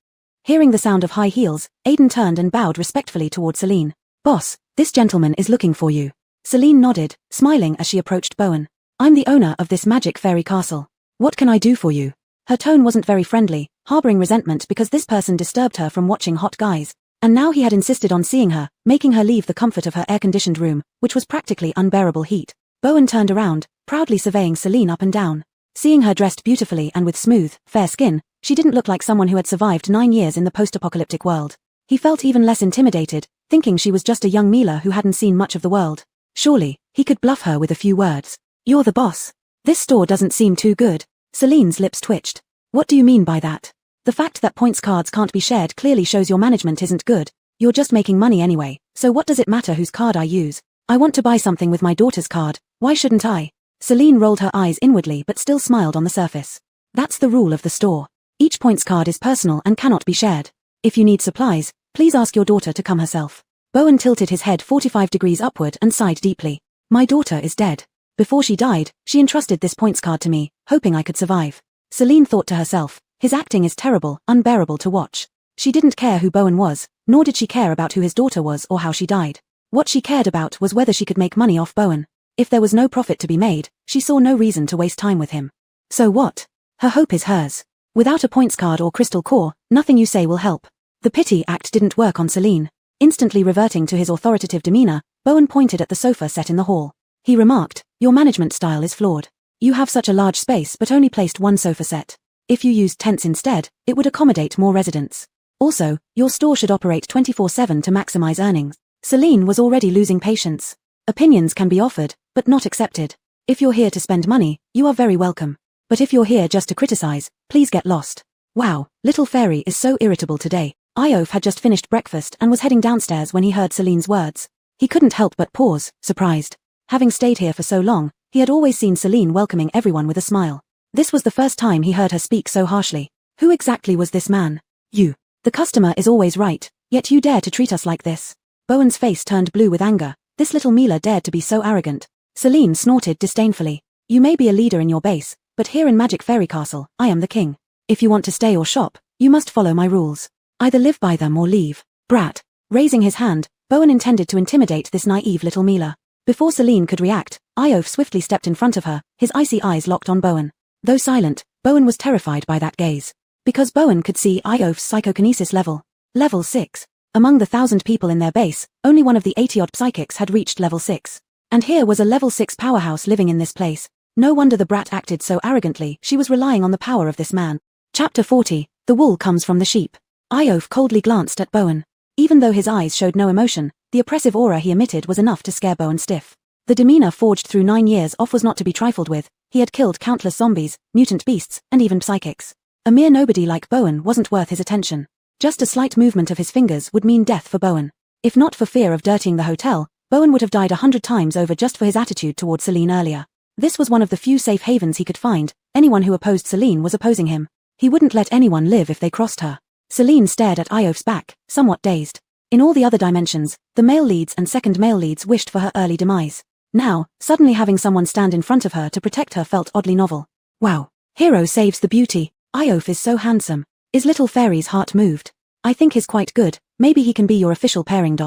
S1: Hearing the sound of high heels, Aiden turned and bowed respectfully toward Celine. "Boss, this gentleman is looking for you." Celine nodded, smiling as she approached Bowen. "I'm the owner of this Magic Fairy Castle. What can I do for you?" Her tone wasn't very friendly, harboring resentment because this person disturbed her from watching hot guys. And now he had insisted on seeing her, making her leave the comfort of her air-conditioned room, which was practically unbearable heat. Bowen turned around, proudly surveying Celine up and down. Seeing her dressed beautifully and with smooth, fair skin, she didn't look like someone who had survived 9 years in the post-apocalyptic world. He felt even less intimidated, thinking she was just a young Mila who hadn't seen much of the world. Surely, he could bluff her with a few words. "You're the boss. This store doesn't seem too good." Celine's lips twitched. "What do you mean by that? The fact that points cards can't be shared clearly shows your management isn't good. You're just making money anyway, so what does it matter whose card I use? I want to buy something with my daughter's card, why shouldn't I?" Celine rolled her eyes inwardly but still smiled on the surface. "That's the rule of the store. Each points card is personal and cannot be shared. If you need supplies, please ask your daughter to come herself." Bowen tilted his head 45 degrees upward and sighed deeply. "My daughter is dead. Before she died, she entrusted this points card to me, hoping I could survive." Celine thought to herself, his acting is terrible, unbearable to watch. She didn't care who Bowen was, nor did she care about who his daughter was or how she died. What she cared about was whether she could make money off Bowen. If there was no profit to be made, she saw no reason to waste time with him. So what? Her hope is hers. Without a points card or crystal core, nothing you say will help. The pity act didn't work on Celine. Instantly reverting to his authoritative demeanor, Bowen pointed at the sofa set in the hall. He remarked, "Your management style is flawed. You have such a large space but only placed one sofa set. If you used tents instead, it would accommodate more residents. Also, your store should operate 24/7 to maximize earnings." Celine was already losing patience. Opinions can be offered, but not accepted. If you're here to spend money, you are very welcome. But if you're here just to criticize, please get lost. Wow, little fairy is so irritable today. Iof had just finished breakfast and was heading downstairs when he heard Celine's words. He couldn't help but pause, surprised. Having stayed here for so long, he had always seen Celine welcoming everyone with a smile. This was the first time he heard her speak so harshly. Who exactly was this man? You. The customer is always right, yet you dare to treat us like this. Bowen's face turned blue with anger. This little Mila dared to be so arrogant. Celine snorted disdainfully. You may be a leader in your base, but here in Magic Fairy Castle, I am the king. If you want to stay or shop, you must follow my rules. Either live by them or leave. Brat. Raising his hand, Bowen intended to intimidate this naive little Mila. Before Celine could react, Iof swiftly stepped in front of her, his icy eyes locked on Bowen. Though silent, Bowen was terrified by that gaze. Because Bowen could see Iof's psychokinesis level. Level 6. Among the 1,000 people in their base, only one of the 80-odd psychics had reached level 6. And here was a level 6 powerhouse living in this place. No wonder the brat acted so arrogantly, she was relying on the power of this man. Chapter 40, The Wool Comes from the Sheep. Iof coldly glanced at Bowen. Even though his eyes showed no emotion, the oppressive aura he emitted was enough to scare Bowen stiff. The demeanor forged through 9 years off was not to be trifled with. He had killed countless zombies, mutant beasts, and even psychics. A mere nobody like Bowen wasn't worth his attention. Just a slight movement of his fingers would mean death for Bowen. If not for fear of dirtying the hotel, Bowen would have died 100 times over just for his attitude toward Celine earlier. This was one of the few safe havens he could find. Anyone who opposed Celine was opposing him. He wouldn't let anyone live if they crossed her. Celine stared at Iof's back, somewhat dazed. In all the other dimensions, the male leads and second male leads wished for her early demise. Now, suddenly having someone stand in front of her to protect her felt oddly novel. Wow. Hero saves the beauty. Iof is so handsome. Is little fairy's heart moved? I think he's quite good. Maybe he can be your official pairing.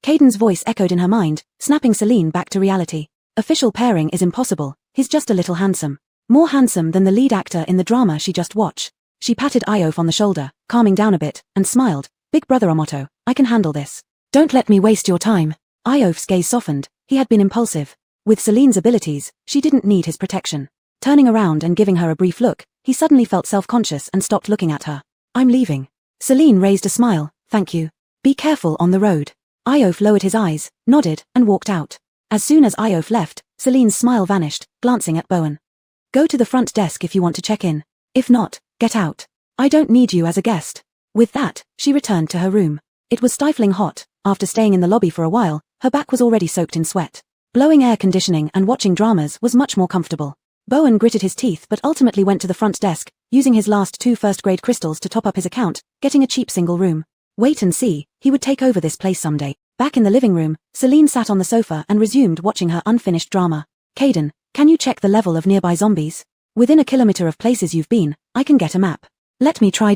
S1: Caden's voice echoed in her mind, snapping Celine back to reality. Official pairing is impossible. He's just a little handsome. More handsome than the lead actor in the drama she just watched. She patted Iof on the shoulder, calming down a bit, and smiled. Big brother Omoto, I can handle this. Don't let me waste your time. Iof's gaze softened. He had been impulsive. With Celine's abilities, she didn't need his protection. Turning around and giving her a brief look, he suddenly felt self-conscious and stopped looking at her. I'm leaving. Celine raised a smile. Thank you. Be careful on the road. Iof lowered his eyes, nodded, and walked out. As soon as Iof left, Celine's smile vanished, glancing at Bowen. Go to the front desk if you want to check in. If not, get out. I don't need you as a guest. With that, she returned to her room. It was stifling hot. After staying in the lobby for a while, her back was already soaked in sweat. Blowing air conditioning and watching dramas was much more comfortable. Bowen gritted his teeth but ultimately went to the front desk, using his last 2 first-grade crystals to top up his account, getting a cheap single room. Wait and see, he would take over this place someday. Back in the living room, Celine sat on the sofa and resumed watching her unfinished drama. Caden, can you check the level of nearby zombies? Within a kilometer of places you've been, I can get a map. Let me try.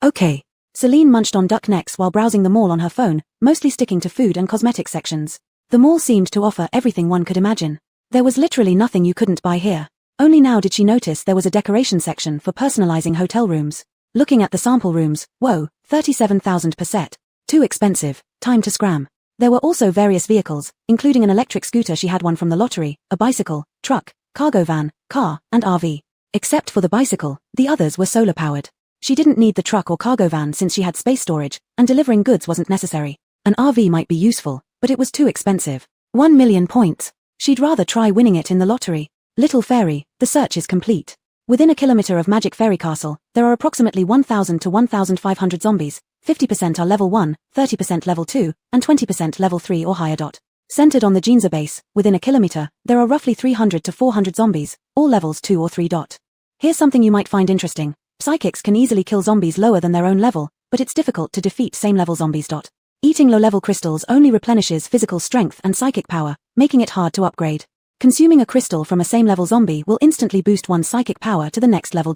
S1: Okay. Celine munched on duck necks while browsing the mall on her phone, mostly sticking to food and cosmetic sections. The mall seemed to offer everything one could imagine. There was literally nothing you couldn't buy here. Only now did she notice there was a decoration section for personalizing hotel rooms. Looking at the sample rooms, whoa, 37,000 per set. Too expensive, time to scram. There were also various vehicles, including an electric scooter, she had one from the lottery, a bicycle, truck, cargo van, car, and RV. Except for the bicycle, the others were solar-powered. She didn't need the truck or cargo van since she had space storage, and delivering goods wasn't necessary. An RV might be useful, but it was too expensive. 1 million points. She'd rather try winning it in the lottery. Little Fairy, the search is complete. Within a kilometer of Magic Fairy Castle, there are approximately 1,000 to 1,500 zombies. 50% are level 1, 30% level 2, and 20% level 3 or higher. Centered on the Ginza base, within a kilometer, there are roughly 300 to 400 zombies, all levels 2 or 3. Here's something you might find interesting. Psychics can easily kill zombies lower than their own level, but it's difficult to defeat same-level zombies. Eating low-level crystals only replenishes physical strength and psychic power, making it hard to upgrade. Consuming a crystal from a same-level zombie will instantly boost one's psychic power to the next level.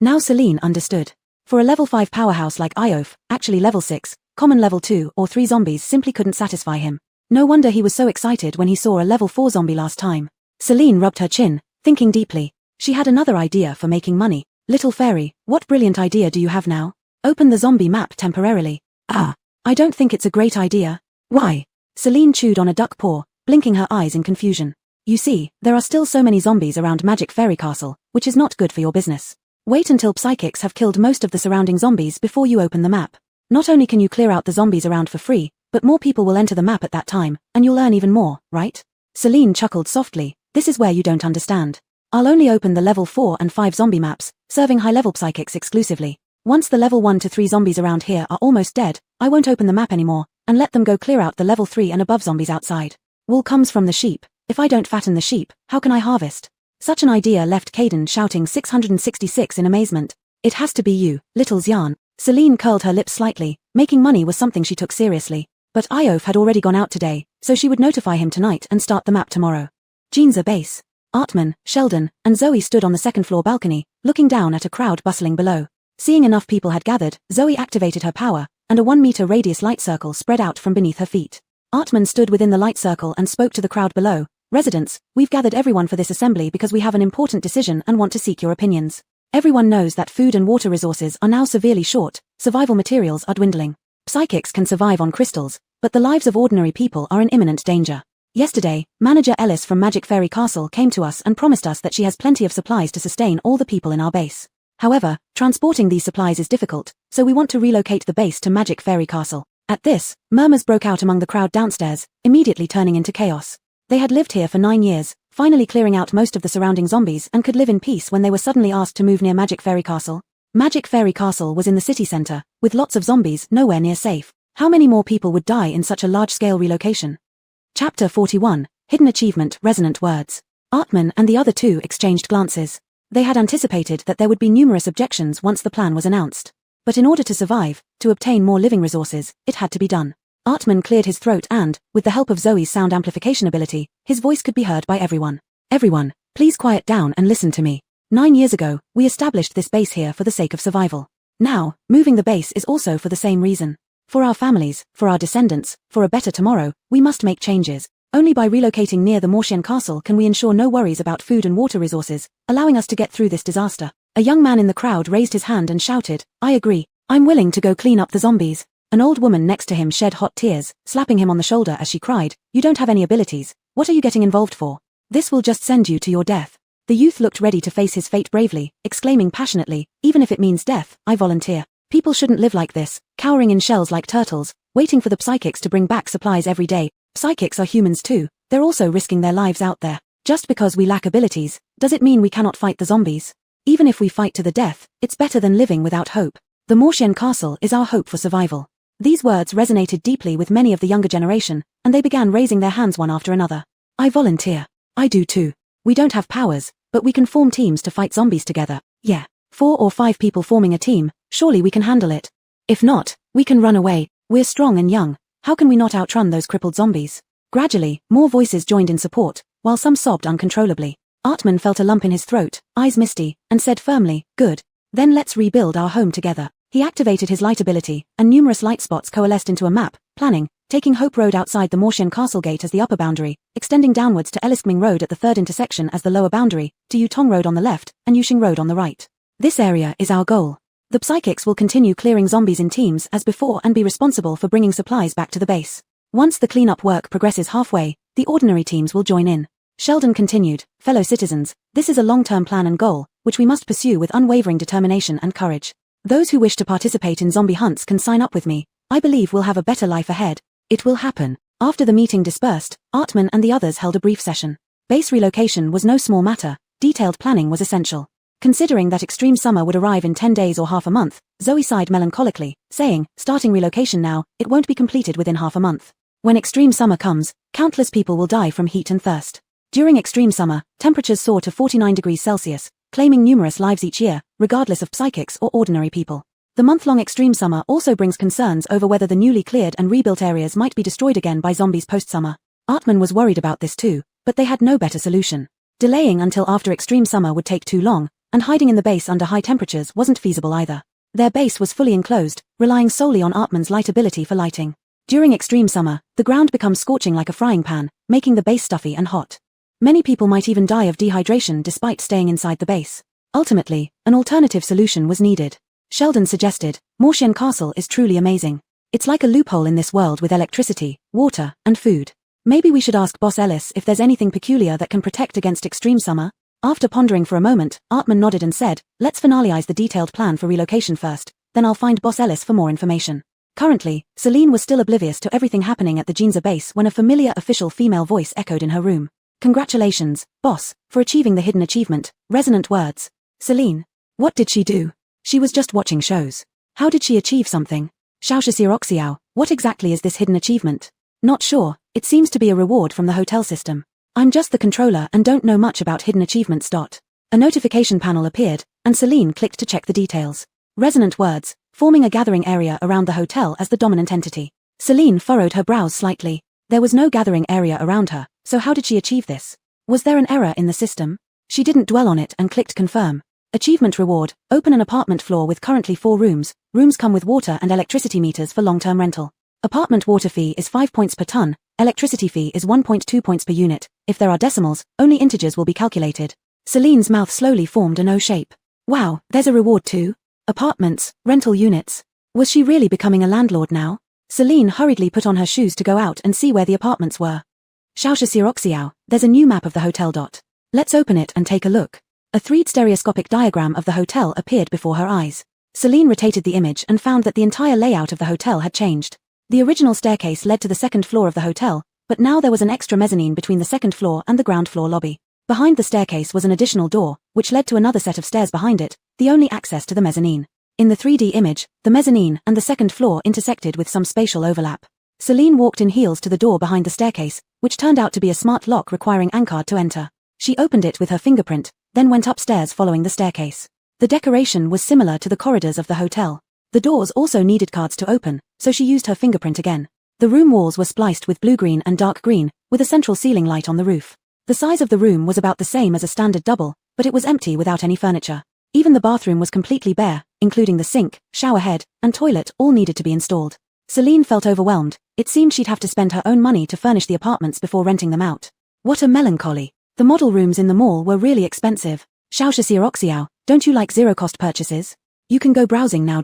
S1: Now Celine understood. For a level 5 powerhouse like Iof, actually level 6, common level 2 or 3 zombies simply couldn't satisfy him. No wonder he was so excited when he saw a level 4 zombie last time. Celine rubbed her chin, thinking deeply. She had another idea for making money. Little Fairy, what brilliant idea do you have now? Open the zombie map temporarily. I don't think it's a great idea. Why? Celine chewed on a duck paw, blinking her eyes in confusion. You see, there are still so many zombies around Magic Fairy Castle, which is not good for your business. Wait until psychics have killed most of the surrounding zombies before you open the map. Not only can you clear out the zombies around for free, but more people will enter the map at that time, and you'll earn even more, right? Celine chuckled softly. This is where you don't understand. I'll only open the level 4 and 5 zombie maps, serving high-level psychics exclusively. Once the level 1 to 3 zombies around here are almost dead, I won't open the map anymore, and let them go clear out the level 3 and above zombies outside. Wool comes from the sheep. If I don't fatten the sheep, how can I harvest? Such an idea left Caden shouting 666 in amazement. It has to be you, little Xian. Celine curled her lips slightly. Making money was something she took seriously. But Iof had already gone out today, so she would notify him tonight and start the map tomorrow. Jean's base. Artman, Sheldon, and Zoe stood on the second-floor balcony, looking down at a crowd bustling below. Seeing enough people had gathered, Zoe activated her power, and a 1-meter radius light circle spread out from beneath her feet. Artman stood within the light circle and spoke to the crowd below. Residents, we've gathered everyone for this assembly because we have an important decision and want to seek your opinions. Everyone knows that food and water resources are now severely short, survival materials are dwindling. Psychics can survive on crystals, but the lives of ordinary people are in imminent danger. Yesterday, Manager Ellis from Magic Fairy Castle came to us and promised us that she has plenty of supplies to sustain all the people in our base. However, transporting these supplies is difficult, so we want to relocate the base to Magic Fairy Castle. At this, murmurs broke out among the crowd downstairs, immediately turning into chaos. They had lived here for 9 years, finally clearing out most of the surrounding zombies and could live in peace when they were suddenly asked to move near Magic Fairy Castle. Magic Fairy Castle was in the city center, with lots of zombies nowhere near safe. How many more people would die in such a large-scale relocation? Chapter 41, Hidden Achievement, Resonant Words. Artman and the other two exchanged glances. They had anticipated that there would be numerous objections once the plan was announced. But in order to survive, to obtain more living resources, it had to be done. Artman cleared his throat and, with the help of Zoe's sound amplification ability, his voice could be heard by everyone. Everyone, please quiet down and listen to me. 9 years ago, we established this base here for the sake of survival. Now, moving the base is also for the same reason. For our families, for our descendants, for a better tomorrow, we must make changes. Only by relocating near the Mortian Castle can we ensure no worries about food and water resources, allowing us to get through this disaster. A young man in the crowd raised his hand and shouted, I agree. I'm willing to go clean up the zombies. An old woman next to him shed hot tears, slapping him on the shoulder as she cried, You don't have any abilities. What are you getting involved for? This will just send you to your death. The youth looked ready to face his fate bravely, exclaiming passionately, Even if it means death, I volunteer. People shouldn't live like this, cowering in shells like turtles, waiting for the psychics to bring back supplies every day. Psychics are humans too, they're also risking their lives out there. Just because we lack abilities, does it mean we cannot fight the zombies? Even if we fight to the death, it's better than living without hope. The Mortian Castle is our hope for survival. These words resonated deeply with many of the younger generation, and they began raising their hands one after another. I volunteer. I do too. We don't have powers, but we can form teams to fight zombies together. Yeah. 4 or 5 people forming a team, surely we can handle it. If not, we can run away. We're strong and young. How can we not outrun those crippled zombies? Gradually, more voices joined in support, while some sobbed uncontrollably. Artman felt a lump in his throat, eyes misty, and said firmly, Good. Then let's rebuild our home together. He activated his light ability, and numerous light spots coalesced into a map, planning, taking Hope Road outside the Mortian Castle Gate as the upper boundary, extending downwards to Eliskming Road at the third intersection as the lower boundary, to Yutong Road on the left, and Yuxing Road on the right. This area is our goal. The psychics will continue clearing zombies in teams as before and be responsible for bringing supplies back to the base. Once the cleanup work progresses halfway, the ordinary teams will join in. Sheldon continued, Fellow citizens, this is a long-term plan and goal, which we must pursue with unwavering determination and courage. Those who wish to participate in zombie hunts can sign up with me. I believe we'll have a better life ahead. It will happen. After the meeting dispersed, Artman and the others held a brief session. Base relocation was no small matter. Detailed planning was essential. Considering that extreme summer would arrive in 10 days or half a month, Zoe sighed melancholically, saying, starting relocation now, it won't be completed within half a month. When extreme summer comes, countless people will die from heat and thirst. During extreme summer, temperatures soar to 49 degrees Celsius, claiming numerous lives each year, regardless of psychics or ordinary people. The month-long extreme summer also brings concerns over whether the newly cleared and rebuilt areas might be destroyed again by zombies post-summer. Artman was worried about this too, but they had no better solution. Delaying until after extreme summer would take too long, and hiding in the base under high temperatures wasn't feasible either. Their base was fully enclosed, relying solely on Artman's light ability for lighting. During extreme summer, the ground becomes scorching like a frying pan, making the base stuffy and hot. Many people might even die of dehydration despite staying inside the base. Ultimately, an alternative solution was needed. Sheldon suggested, Mortian Castle is truly amazing. It's like a loophole in this world with electricity, water, and food. Maybe we should ask Boss Ellis if there's anything peculiar that can protect against extreme summer. After pondering for a moment, Artman nodded and said, let's finalize the detailed plan for relocation first, then I'll find Boss Ellis for more information. Currently, Celine was still oblivious to everything happening at the Ginza base when a familiar official female voice echoed in her room. Congratulations, boss, for achieving the hidden achievement. Resonant words. Celine. What did she do? She was just watching shows. How did she achieve something? Xiao, what exactly is this hidden achievement? Not sure, it seems to be a reward from the hotel system. I'm just the controller and don't know much about hidden achievements. A notification panel appeared, and Celine clicked to check the details. Resonant words, forming a gathering area around the hotel as the dominant entity. Celine furrowed her brows slightly. There was no gathering area around her, so how did she achieve this? Was there an error in the system? She didn't dwell on it and clicked confirm. Achievement reward, open an apartment floor with currently 4 rooms. Rooms come with water and electricity meters for long-term rental. Apartment water fee is 5 points per ton, electricity fee is 1.2 points per unit. If there are decimals, only integers will be calculated. Celine's mouth slowly formed an O shape. Wow, there's a reward too? Apartments, rental units. Was she really becoming a landlord now? Celine hurriedly put on her shoes to go out and see where the apartments were. Xiao, there's a new map of the hotel. Let's open it and take a look. A 3D stereoscopic diagram of the hotel appeared before her eyes. Celine rotated the image and found that the entire layout of the hotel had changed. The original staircase led to the second floor of the hotel, but now there was an extra mezzanine between the second floor and the ground floor lobby. Behind the staircase was an additional door, which led to another set of stairs behind it, the only access to the mezzanine. In the 3D image, the mezzanine and the second floor intersected with some spatial overlap. Celine walked in heels to the door behind the staircase, which turned out to be a smart lock requiring Ankard to enter. She opened it with her fingerprint, then went upstairs following the staircase. The decoration was similar to the corridors of the hotel. The doors also needed cards to open, so she used her fingerprint again. The room walls were spliced with blue-green and dark green, with a central ceiling light on the roof. The size of the room was about the same as a standard double, but it was empty without any furniture. Even the bathroom was completely bare, including the sink, shower head, and toilet all needed to be installed. Celine felt overwhelmed. It seemed she'd have to spend her own money to furnish the apartments before renting them out. What a melancholy. The model rooms in the mall were really expensive. Xiao, don't you like zero-cost purchases? You can go browsing now.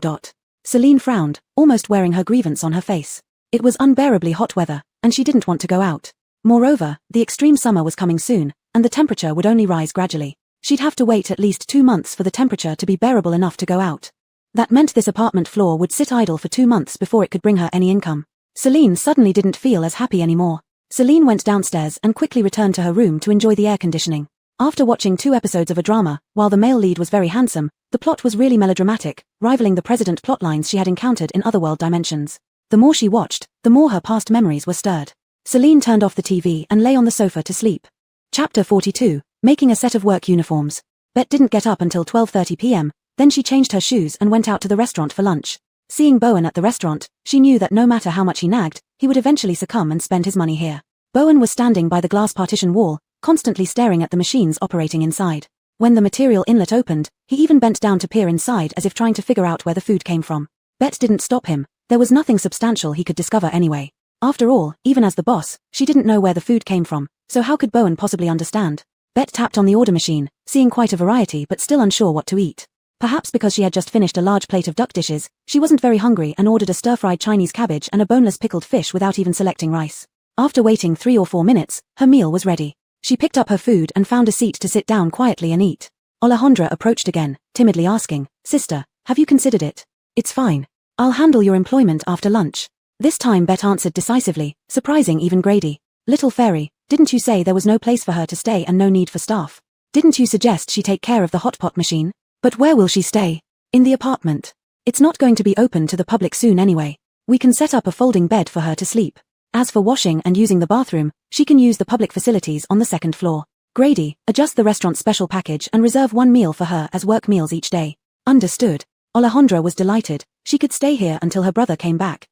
S1: Celine frowned, almost wearing her grievance on her face. It was unbearably hot weather, and she didn't want to go out. Moreover, the extreme summer was coming soon, and the temperature would only rise gradually. She'd have to wait at least 2 months for the temperature to be bearable enough to go out. That meant this apartment floor would sit idle for 2 months before it could bring her any income. Celine suddenly didn't feel as happy anymore. Celine went downstairs and quickly returned to her room to enjoy the air conditioning. After watching 2 episodes of a drama, while the male lead was very handsome, the plot was really melodramatic, rivaling the president plotlines she had encountered in otherworld dimensions. The more she watched, the more her past memories were stirred. Celine turned off the TV and lay on the sofa to sleep. Chapter 42, Making a Set of Work Uniforms. Bet didn't get up until 12:30 p.m., then she changed her shoes and went out to the restaurant for lunch. Seeing Bowen at the restaurant, she knew that no matter how much he nagged, he would eventually succumb and spend his money here. Bowen was standing by the glass partition wall, constantly staring at the machines operating inside. When the material inlet opened, he even bent down to peer inside as if trying to figure out where the food came from. Bet didn't stop him. There was nothing substantial he could discover anyway. After all, even as the boss, she didn't know where the food came from, so how could Bowen possibly understand? Bet tapped on the order machine, seeing quite a variety but still unsure what to eat. Perhaps because she had just finished a large plate of duck dishes, she wasn't very hungry and ordered a stir-fried Chinese cabbage and a boneless pickled fish without even selecting rice. After waiting 3 or 4 minutes, her meal was ready. She picked up her food and found a seat to sit down quietly and eat. Alejandra approached again, timidly asking, "Sister, have you considered it?" "It's fine. I'll handle your employment after lunch." This time Bet answered decisively, surprising even Grady. "Little fairy, didn't you say there was no place for her to stay and no need for staff? Didn't you suggest she take care of the hot pot machine? But where will she stay? In the apartment. It's not going to be open to the public soon anyway. We can set up a folding bed for her to sleep. As for washing and using the bathroom, she can use the public facilities on the second floor. Grady, adjust the restaurant's special package and reserve 1 meal for her as work meals each day." "Understood." Alejandra was delighted. She could stay here until her brother came back.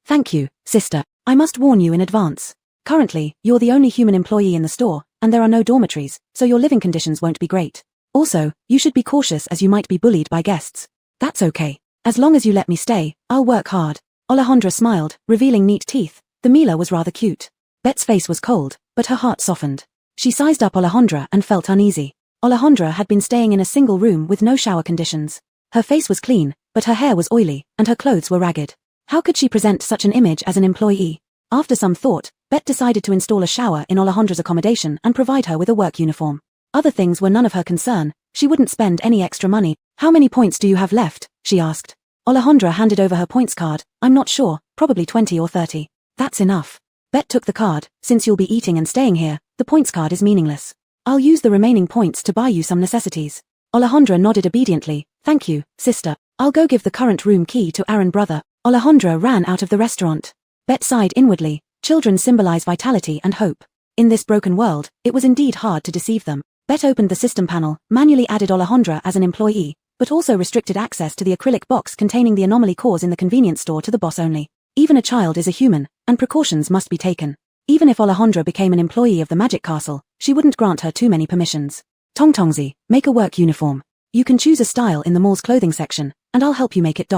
S1: "Thank you, sister. I must warn you in advance. Currently, you're the only human employee in the store, and there are no dormitories, so your living conditions won't be great. Also, you should be cautious as you might be bullied by guests." "That's okay. As long as you let me stay, I'll work hard." Alejandra smiled, revealing neat teeth. The Mila was rather cute. Bet's face was cold, but her heart softened. She sized up Alejandra and felt uneasy. Alejandra had been staying in a single room with no shower conditions. Her face was clean, but her hair was oily, and her clothes were ragged. How could she present such an image as an employee? After some thought, Bet decided to install a shower in Alejandra's accommodation and provide her with a work uniform. Other things were none of her concern, she wouldn't spend any extra money. How many points do you have left? She asked. Alejandra handed over her points card. I'm not sure, probably 20 or 30. That's enough. Bet took the card. Since you'll be eating and staying here, the points card is meaningless. I'll use the remaining points to buy you some necessities. Alejandra nodded obediently. Thank you, sister. I'll go give the current room key to Aaron brother. Alejandra ran out of the restaurant. Bet sighed inwardly. Children symbolize vitality and hope. In this broken world, it was indeed hard to deceive them. Bet opened the system panel, manually added Alejandra as an employee, but also restricted access to the acrylic box containing the anomaly cause in the convenience store to the boss only. Even a child is a human, and precautions must be taken. Even if Alejandra became an employee of the Magic Castle, she wouldn't grant her too many permissions. Tongtongzi, make a work uniform. You can choose a style in the mall's clothing section, and I'll help you make it.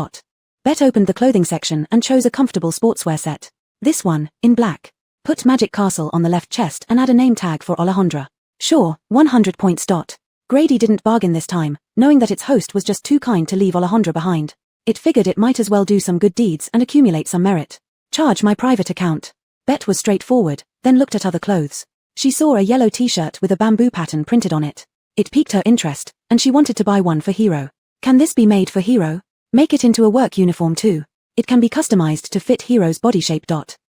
S1: Bet opened the clothing section and chose a comfortable sportswear set. This one, in black. Put Magic Castle on the left chest and add a name tag for Alejandra. Sure, 100 points. Grady didn't bargain this time, knowing that its host was just too kind to leave Alejandra behind. It figured it might as well do some good deeds and accumulate some merit. Charge my private account. Bet was straightforward, then looked at other clothes. She saw a yellow t-shirt with a bamboo pattern printed on it. It piqued her interest, and she wanted to buy one for Hero. Can this be made for Hero? Make it into a work uniform too. It can be customized to fit Hero's body shape.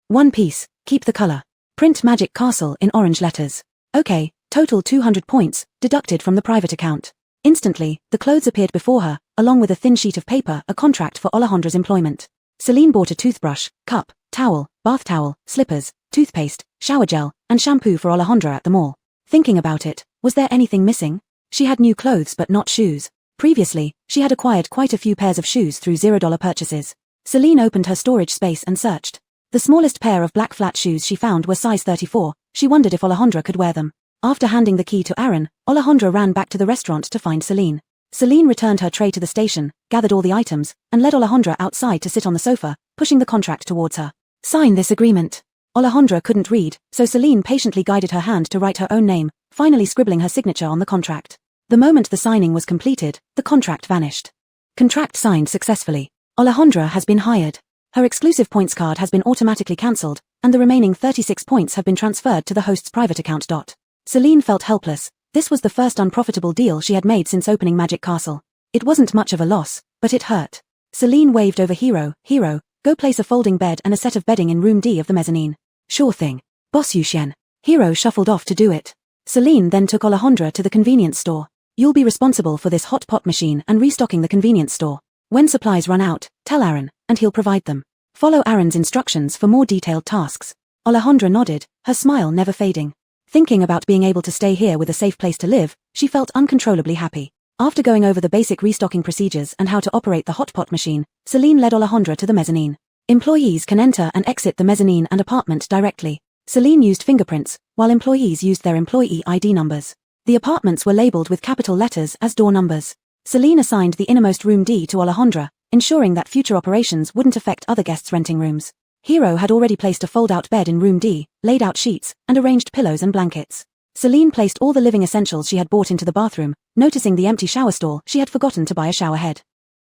S1: One piece, keep the color. Print Magic Castle in orange letters. Okay, total 200 points, deducted from the private account. Instantly, the clothes appeared before her, along with a thin sheet of paper, a contract for Alejandra's employment. Celine bought a toothbrush, cup, towel, bath towel, slippers, toothpaste, shower gel, and shampoo for Alejandra at the mall. Thinking about it, was there anything missing? She had new clothes but not shoes. Previously, she had acquired quite a few pairs of shoes through $0 purchases. Celine opened her storage space and searched. The smallest pair of black flat shoes she found were size 34, she wondered if Alejandra could wear them. After handing the key to Aaron, Alejandra ran back to the restaurant to find Celine. Celine returned her tray to the station, gathered all the items, and led Alejandra outside to sit on the sofa, pushing the contract towards her. Sign this agreement. Alejandra couldn't read, so Celine patiently guided her hand to write her own name, finally scribbling her signature on the contract. The moment the signing was completed, the contract vanished. Contract signed successfully. Alejandra has been hired. Her exclusive points card has been automatically cancelled, and the remaining 36 points have been transferred to the host's private account. Celine felt helpless. This was the first unprofitable deal she had made since opening Magic Castle. It wasn't much of a loss, but it hurt. Celine waved over Hero. Hero, go place a folding bed and a set of bedding in room D of the mezzanine. Sure thing. Boss Yuxian. Hero shuffled off to do it. Celine then took Alejandra to the convenience store. You'll be responsible for this hot pot machine and restocking the convenience store. When supplies run out, tell Aaron, and he'll provide them. Follow Aaron's instructions for more detailed tasks. Alejandra nodded, her smile never fading. Thinking about being able to stay here with a safe place to live, she felt uncontrollably happy. After going over the basic restocking procedures and how to operate the hot pot machine, Celine led Alejandra to the mezzanine. Employees can enter and exit the mezzanine and apartment directly. Celine used fingerprints, while employees used their employee ID numbers. The apartments were labeled with capital letters as door numbers. Celine assigned the innermost room D to Alejandra, ensuring that future operations wouldn't affect other guests' renting rooms. Hero had already placed a fold-out bed in room D, laid out sheets, and arranged pillows and blankets. Celine placed all the living essentials she had bought into the bathroom, noticing the empty shower stall. She had forgotten to buy a shower head.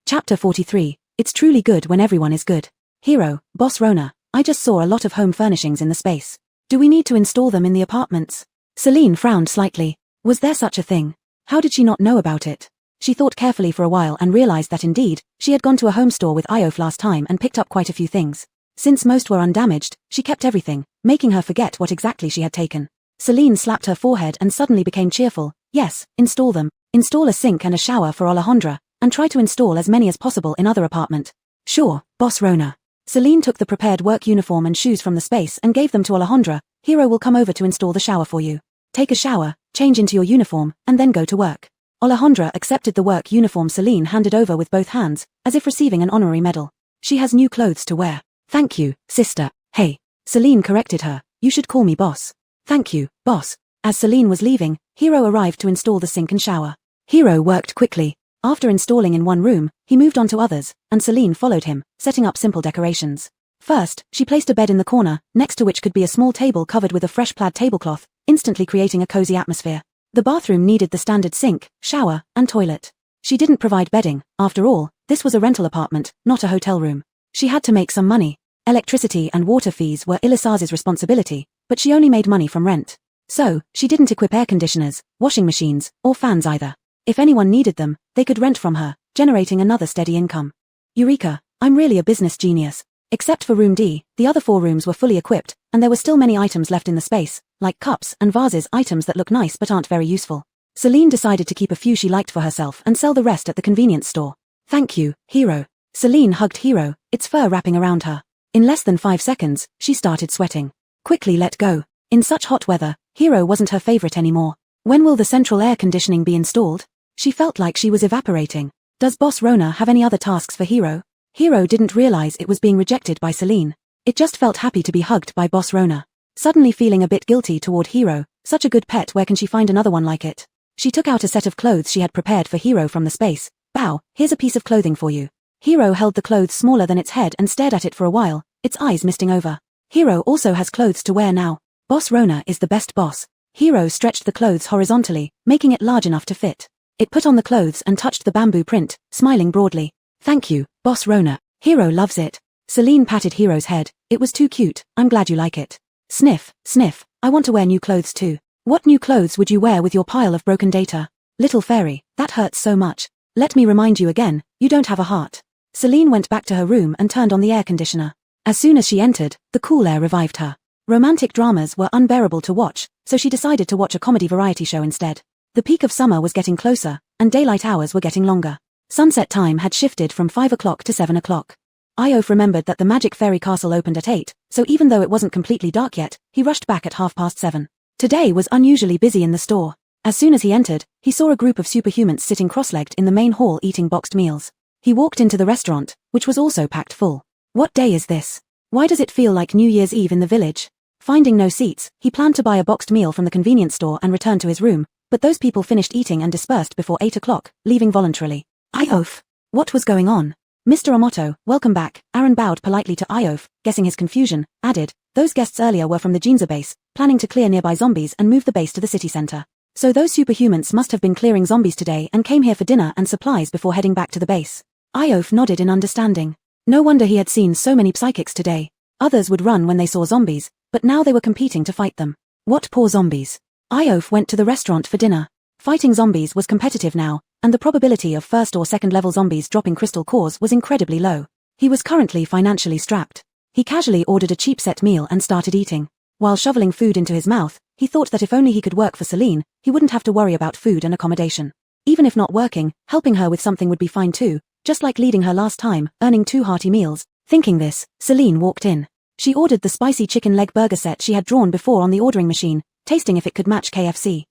S1: Chapter 43. It's truly good when everyone is good. Hero, Boss Rona, I just saw a lot of home furnishings in the space. Do we need to install them in the apartments? Celine frowned slightly. Was there such a thing? How did she not know about it? She thought carefully for a while and realized that indeed, she had gone to a home store with Iof last time and picked up quite a few things. Since most were undamaged, she kept everything, making her forget what exactly she had taken. Celine slapped her forehead and suddenly became cheerful. Yes, install them. Install a sink and a shower for Alejandra, and try to install as many as possible in other apartment. Sure, Boss Rona. Celine took the prepared work uniform and shoes from the space and gave them to Alejandra. Hero will come over to install the shower for you. Take a shower, change into your uniform, and then go to work. Alejandra accepted the work uniform Celine handed over with both hands, as if receiving an honorary medal. She has new clothes to wear. Thank you, sister. Hey. Celine corrected her. You should call me boss. Thank you, boss. As Celine was leaving, Hero arrived to install the sink and shower. Hero worked quickly. After installing in one room, he moved on to others, and Celine followed him, setting up simple decorations. First, she placed a bed in the corner, next to which could be a small table covered with a fresh plaid tablecloth, instantly creating a cozy atmosphere. The bathroom needed the standard sink, shower, and toilet. She didn't provide bedding. After all, this was a rental apartment, not a hotel room. She had to make some money. Electricity and water fees were Ilisaz's responsibility, but she only made money from rent. So, she didn't equip air conditioners, washing machines, or fans either. If anyone needed them, they could rent from her, generating another steady income. Eureka, I'm really a business genius. Except for room D, the other 4 rooms were fully equipped, and there were still many items left in the space, like cups and vases, items that look nice but aren't very useful. Celine decided to keep a few she liked for herself and sell the rest at the convenience store. Thank you, Hero. Celine hugged Hero, its fur wrapping around her. In less than 5 seconds, she started sweating. Quickly let go. In such hot weather, Hero wasn't her favorite anymore. When will the central air conditioning be installed? She felt like she was evaporating. Does Boss Rona have any other tasks for Hero? Hero didn't realize it was being rejected by Celine. It just felt happy to be hugged by Boss Rona. Suddenly feeling a bit guilty toward Hero, such a good pet, where can she find another one like it? She took out a set of clothes she had prepared for Hero from the space. Bow, here's a piece of clothing for you. Hero held the clothes smaller than its head and stared at it for a while, its eyes misting over. Hero also has clothes to wear now. Boss Rona is the best boss. Hero stretched the clothes horizontally, making it large enough to fit. It put on the clothes and touched the bamboo print, smiling broadly. Thank you, Boss Rona. Hero loves it. Celine patted Hero's head. It was too cute, I'm glad you like it. Sniff, sniff, I want to wear new clothes too. What new clothes would you wear with your pile of broken data? Little fairy, that hurts so much. Let me remind you again, you don't have a heart. Celine went back to her room and turned on the air conditioner. As soon as she entered, the cool air revived her. Romantic dramas were unbearable to watch, so she decided to watch a comedy variety show instead. The peak of summer was getting closer, and daylight hours were getting longer. Sunset time had shifted from 5 o'clock to 7 o'clock. Iof remembered that the Magic Fairy Castle opened at 8, so even though it wasn't completely dark yet, he rushed back at 7:30. Today was unusually busy in the store. As soon as he entered, he saw a group of superhumans sitting cross-legged in the main hall eating boxed meals. He walked into the restaurant, which was also packed full. What day is this? Why does it feel like New Year's Eve in the village? Finding no seats, he planned to buy a boxed meal from the convenience store and return to his room, but those people finished eating and dispersed before 8 o'clock, leaving voluntarily. Iof! What was going on? Mr. Omoto, welcome back. Aaron bowed politely to Iof, guessing his confusion, added, those guests earlier were from the Ginza base, planning to clear nearby zombies and move the base to the city center. So those superhumans must have been clearing zombies today and came here for dinner and supplies before heading back to the base. Iof nodded in understanding. No wonder he had seen so many psychics today. Others would run when they saw zombies, but now they were competing to fight them. What poor zombies. Iof went to the restaurant for dinner. Fighting zombies was competitive now, and the probability of first or second level zombies dropping crystal cores was incredibly low. He was currently financially strapped. He casually ordered a cheap set meal and started eating. While shoveling food into his mouth, he thought that if only he could work for Celine, he wouldn't have to worry about food and accommodation. Even if not working, helping her with something would be fine too, just like leading her last time, earning 2 hearty meals. Thinking this, Celine walked in. She ordered the spicy chicken leg burger set she had drawn before on the ordering machine, tasting if it could match KFC.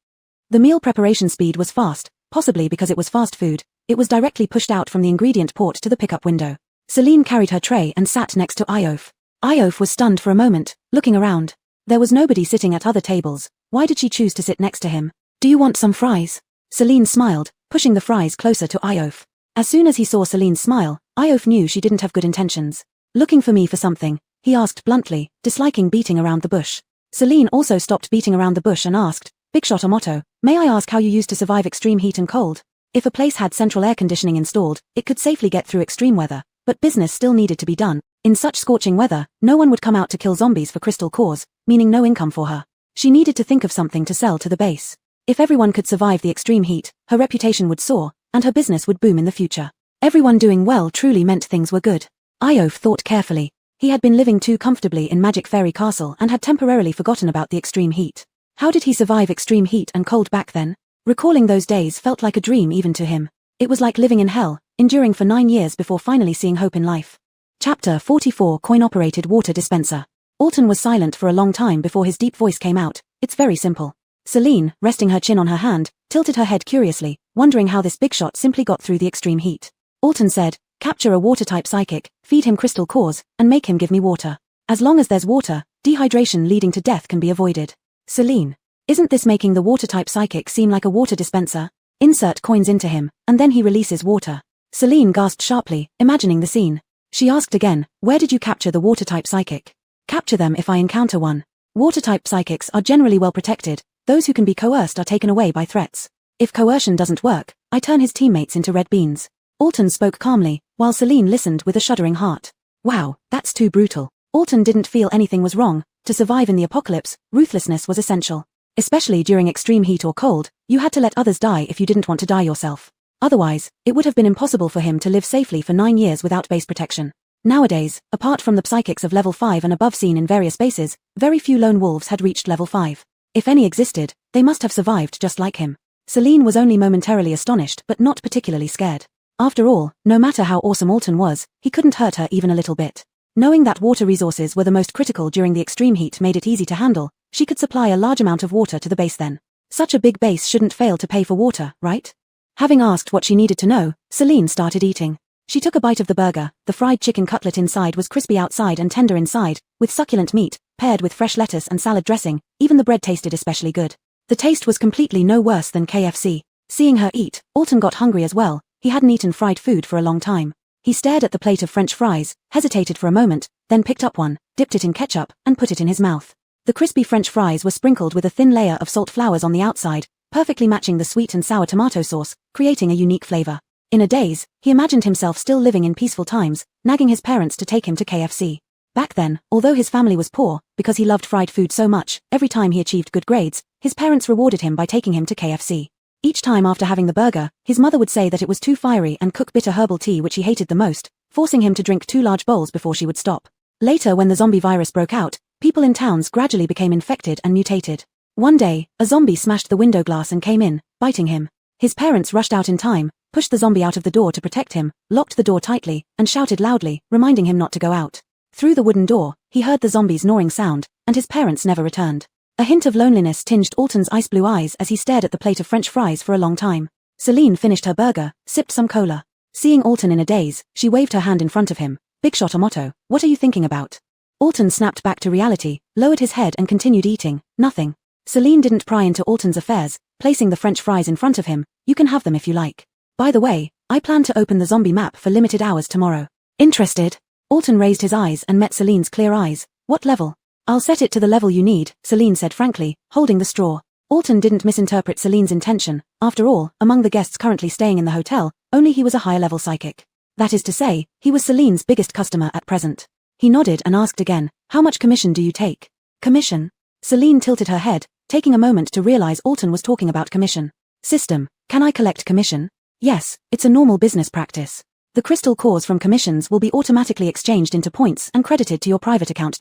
S1: The meal preparation speed was fast, possibly because it was fast food. It was directly pushed out from the ingredient port to the pickup window. Celine carried her tray and sat next to Iof. Iof was stunned for a moment, looking around. There was nobody sitting at other tables. Why did she choose to sit next to him? Do you want some fries? Celine smiled, pushing the fries closer to Iof. As soon as he saw Celine's smile, Iof knew she didn't have good intentions. Looking for me for something? He asked bluntly, disliking beating around the bush. Celine also stopped beating around the bush and asked, Big Shot Omoto, may I ask how you used to survive extreme heat and cold? If a place had central air conditioning installed, it could safely get through extreme weather, but business still needed to be done. In such scorching weather, no one would come out to kill zombies for crystal cores, meaning no income for her. She needed to think of something to sell to the base. If everyone could survive the extreme heat, her reputation would soar, and her business would boom in the future. Everyone doing well truly meant things were good. Iof thought carefully. He had been living too comfortably in Magic Fairy Castle and had temporarily forgotten about the extreme heat. How did he survive extreme heat and cold back then? Recalling those days felt like a dream even to him. It was like living in hell, enduring for 9 years before finally seeing hope in life. Chapter 44 Coin-Operated Water Dispenser. Alton was silent for a long time before his deep voice came out. It's very simple. Celine, resting her chin on her hand, tilted her head curiously, wondering how this big shot simply got through the extreme heat. Alton said, capture a water-type psychic, feed him crystal cores, and make him give me water. As long as there's water, dehydration leading to death can be avoided. Celine. Isn't this making the water-type psychic seem like a water dispenser? Insert coins into him, and then he releases water. Celine gasped sharply, imagining the scene. She asked again, where did you capture the water-type psychic? Capture them if I encounter one. Water-type psychics are generally well protected. Those who can be coerced are taken away by threats. If coercion doesn't work, I turn his teammates into red beans. Alton spoke calmly, while Celine listened with a shuddering heart. Wow, that's too brutal. Alton didn't feel anything was wrong. To survive in the apocalypse, ruthlessness was essential. Especially during extreme heat or cold, you had to let others die if you didn't want to die yourself. Otherwise, it would have been impossible for him to live safely for 9 years without base protection. Nowadays, apart from the psychics of level 5 and above seen in various bases, very few lone wolves had reached level 5. If any existed, they must have survived just like him. Celine was only momentarily astonished but not particularly scared. After all, no matter how awesome Alton was, he couldn't hurt her even a little bit. Knowing that water resources were the most critical during the extreme heat made it easy to handle, she could supply a large amount of water to the base then. Such a big base shouldn't fail to pay for water, right? Having asked what she needed to know, Celine started eating. She took a bite of the burger. The fried chicken cutlet inside was crispy outside and tender inside, with succulent meat, paired with fresh lettuce and salad dressing. Even the bread tasted especially good. The taste was completely no worse than KFC. Seeing her eat, Alton got hungry as well. He hadn't eaten fried food for a long time. He stared at the plate of French fries, hesitated for a moment, then picked up one, dipped it in ketchup, and put it in his mouth. The crispy French fries were sprinkled with a thin layer of salt flowers on the outside, perfectly matching the sweet and sour tomato sauce, creating a unique flavor. In a daze, he imagined himself still living in peaceful times, nagging his parents to take him to KFC. Back then, although his family was poor, because he loved fried food so much, every time he achieved good grades, his parents rewarded him by taking him to KFC. Each time after having the burger, his mother would say that it was too fiery and cook bitter herbal tea which he hated the most, forcing him to drink 2 large bowls before she would stop. Later, when the zombie virus broke out, people in towns gradually became infected and mutated. One day, a zombie smashed the window glass and came in, biting him. His parents rushed out in time, pushed the zombie out of the door to protect him, locked the door tightly, and shouted loudly, reminding him not to go out. Through the wooden door, he heard the zombie's gnawing sound, and his parents never returned. A hint of loneliness tinged Alton's ice blue eyes as he stared at the plate of French fries for a long time. Celine finished her burger, sipped some cola. Seeing Alton in a daze, she waved her hand in front of him. Big shot motto, what are you thinking about? Alton snapped back to reality, lowered his head and continued eating. Nothing. Celine didn't pry into Alton's affairs, placing the French fries in front of him. You can have them if you like. By the way, I plan to open the zombie map for limited hours tomorrow. Interested? Alton raised his eyes and met Celine's clear eyes. What level? I'll set it to the level you need, Celine said frankly, holding the straw. Alton didn't misinterpret Celine's intention. After all, among the guests currently staying in the hotel, only he was a higher-level psychic. That is to say, he was Celine's biggest customer at present. He nodded and asked again, how much commission do you take? Commission? Celine tilted her head, taking a moment to realize Alton was talking about commission. System, can I collect commission? Yes, it's a normal business practice. The crystal cores from commissions will be automatically exchanged into points and credited to your private account.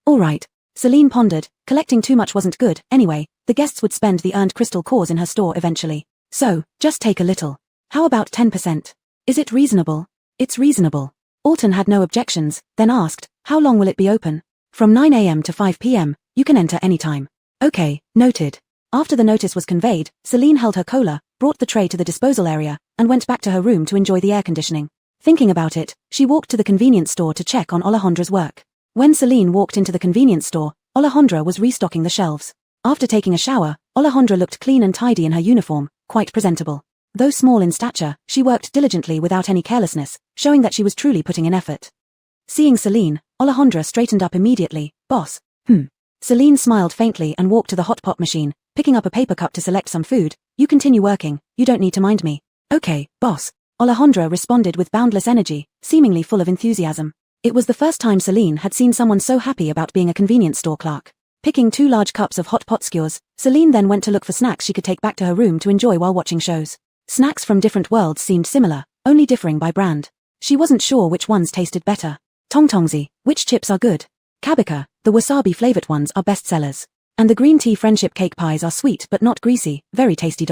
S1: All right. Celine pondered. Collecting too much wasn't good. Anyway, the guests would spend the earned crystal cores in her store eventually. So, just take a little. How about 10%? Is it reasonable? It's reasonable. Alton had no objections, then asked, how long will it be open? From 9 a.m. to 5 p.m., you can enter anytime. Okay, noted. After the notice was conveyed, Celine held her cola, brought the tray to the disposal area, and went back to her room to enjoy the air conditioning. Thinking about it, she walked to the convenience store to check on Alejandra's work. When Celine walked into the convenience store, Alejandra was restocking the shelves. After taking a shower, Alejandra looked clean and tidy in her uniform, quite presentable. Though small in stature, she worked diligently without any carelessness, showing that she was truly putting in effort. Seeing Celine, Alejandra straightened up immediately. Boss. Celine smiled faintly and walked to the hot pot machine, picking up a paper cup to select some food. You continue working, you don't need to mind me. Okay, boss. Alejandra responded with boundless energy, seemingly full of enthusiasm. It was the first time Celine had seen someone so happy about being a convenience store clerk. Picking 2 large cups of hot pot skewers, Celine then went to look for snacks she could take back to her room to enjoy while watching shows. Snacks from different worlds seemed similar, only differing by brand. She wasn't sure which ones tasted better. Tongtongzi, which chips are good? Kabika, the wasabi-flavored ones are best sellers. And the green tea friendship cake pies are sweet but not greasy, very tasty.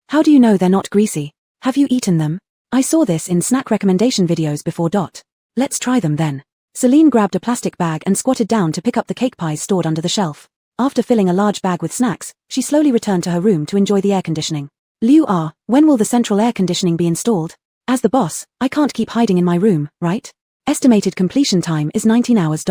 S1: How do you know they're not greasy? Have you eaten them? I saw this in snack recommendation videos before. Let's try them then. Celine grabbed a plastic bag and squatted down to pick up the cake pies stored under the shelf. After filling a large bag with snacks, she slowly returned to her room to enjoy the air conditioning. Liu R, when will the central air conditioning be installed? As the boss, I can't keep hiding in my room, right? Estimated completion time is 19 hours.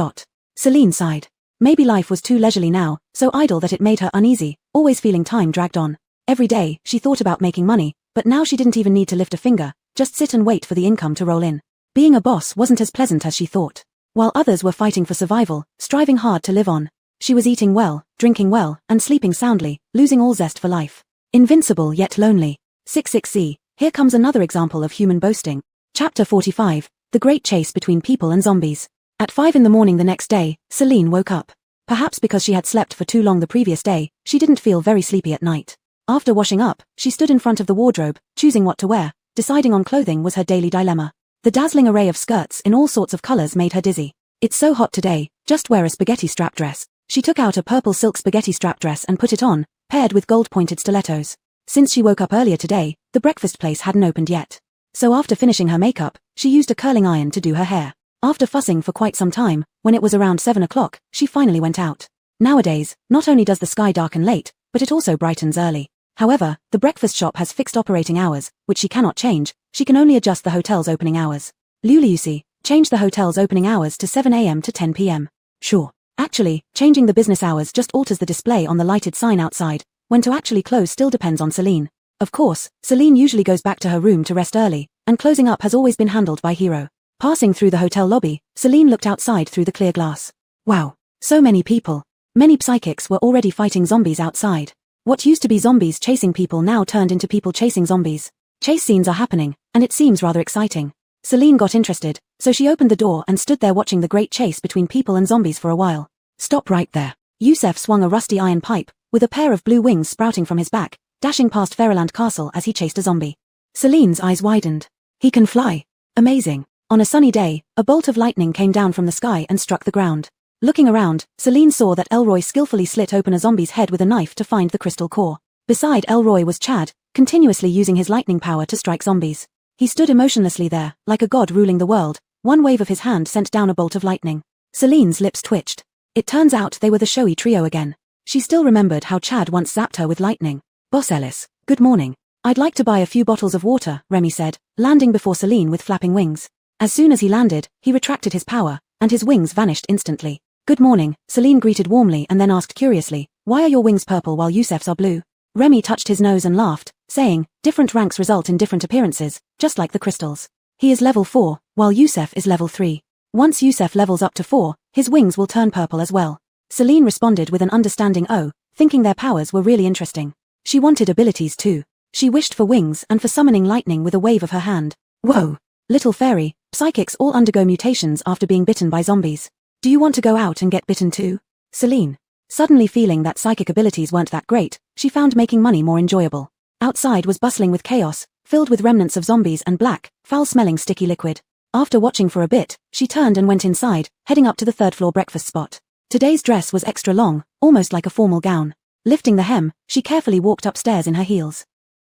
S1: Celine sighed. Maybe life was too leisurely now, so idle that it made her uneasy, always feeling time dragged on. Every day, she thought about making money, but now she didn't even need to lift a finger, just sit and wait for the income to roll in. Being a boss wasn't as pleasant as she thought. While others were fighting for survival, striving hard to live on, she was eating well, drinking well, and sleeping soundly, losing all zest for life. Invincible yet lonely. 66C, here comes another example of human boasting. Chapter 45, The Great Chase Between People and Zombies. At 5 in the morning the next day, Celine woke up. Perhaps because she had slept for too long the previous day, she didn't feel very sleepy at night. After washing up, she stood in front of the wardrobe, choosing what to wear. Deciding on clothing was her daily dilemma. The dazzling array of skirts in all sorts of colors made her dizzy. It's so hot today, just wear a spaghetti strap dress. She took out a purple silk spaghetti strap dress and put it on, paired with gold-pointed stilettos. Since she woke up earlier today, the breakfast place hadn't opened yet. So after finishing her makeup, she used a curling iron to do her hair. After fussing for quite some time, when it was around 7 o'clock, she finally went out. Nowadays, not only does the sky darken late, but it also brightens early. However, the breakfast shop has fixed operating hours, which she cannot change. She can only adjust the hotel's opening hours. Luliusi, change the hotel's opening hours to 7 a.m. to 10 p.m. Sure. Actually, changing the business hours just alters the display on the lighted sign outside. When to actually close still depends on Celine. Of course, Celine usually goes back to her room to rest early, and closing up has always been handled by Hiro. Passing through the hotel lobby, Celine looked outside through the clear glass. Wow. So many people. Many psychics were already fighting zombies outside. What used to be zombies chasing people now turned into people chasing zombies. Chase scenes are happening, and it seems rather exciting. Celine got interested, so she opened the door and stood there watching the great chase between people and zombies for a while. Stop right there. Yusef swung a rusty iron pipe, with a pair of blue wings sprouting from his back, dashing past Fairyland Castle as he chased a zombie. Celine's eyes widened. He can fly. Amazing. On a sunny day, a bolt of lightning came down from the sky and struck the ground. Looking around, Celine saw that Elroy skillfully slit open a zombie's head with a knife to find the crystal core. Beside Elroy was Chad, continuously using his lightning power to strike zombies. He stood emotionlessly there, like a god ruling the world. One wave of his hand sent down a bolt of lightning. Celine's lips twitched. It turns out they were the showy trio again. She still remembered how Chad once zapped her with lightning. Boss Ellis, good morning. I'd like to buy a few bottles of water, Remy said, landing before Celine with flapping wings. As soon as he landed, he retracted his power, and his wings vanished instantly. Good morning, Celine greeted warmly and then asked curiously, why are your wings purple while Yusef's are blue? Remy touched his nose and laughed, saying, different ranks result in different appearances, just like the crystals. He is level 4, while Yusef is level 3. Once Yusef levels up to 4, his wings will turn purple as well. Celine responded with an understanding "oh," thinking their powers were really interesting. She wanted abilities too. She wished for wings and for summoning lightning with a wave of her hand. Whoa! Little fairy, psychics all undergo mutations after being bitten by zombies. Do you want to go out and get bitten too? Celine. Suddenly feeling that psychic abilities weren't that great, she found making money more enjoyable. Outside was bustling with chaos, filled with remnants of zombies and black, foul-smelling sticky liquid. After watching for a bit, she turned and went inside, heading up to the third-floor breakfast spot. Today's dress was extra long, almost like a formal gown. Lifting the hem, she carefully walked upstairs in her heels.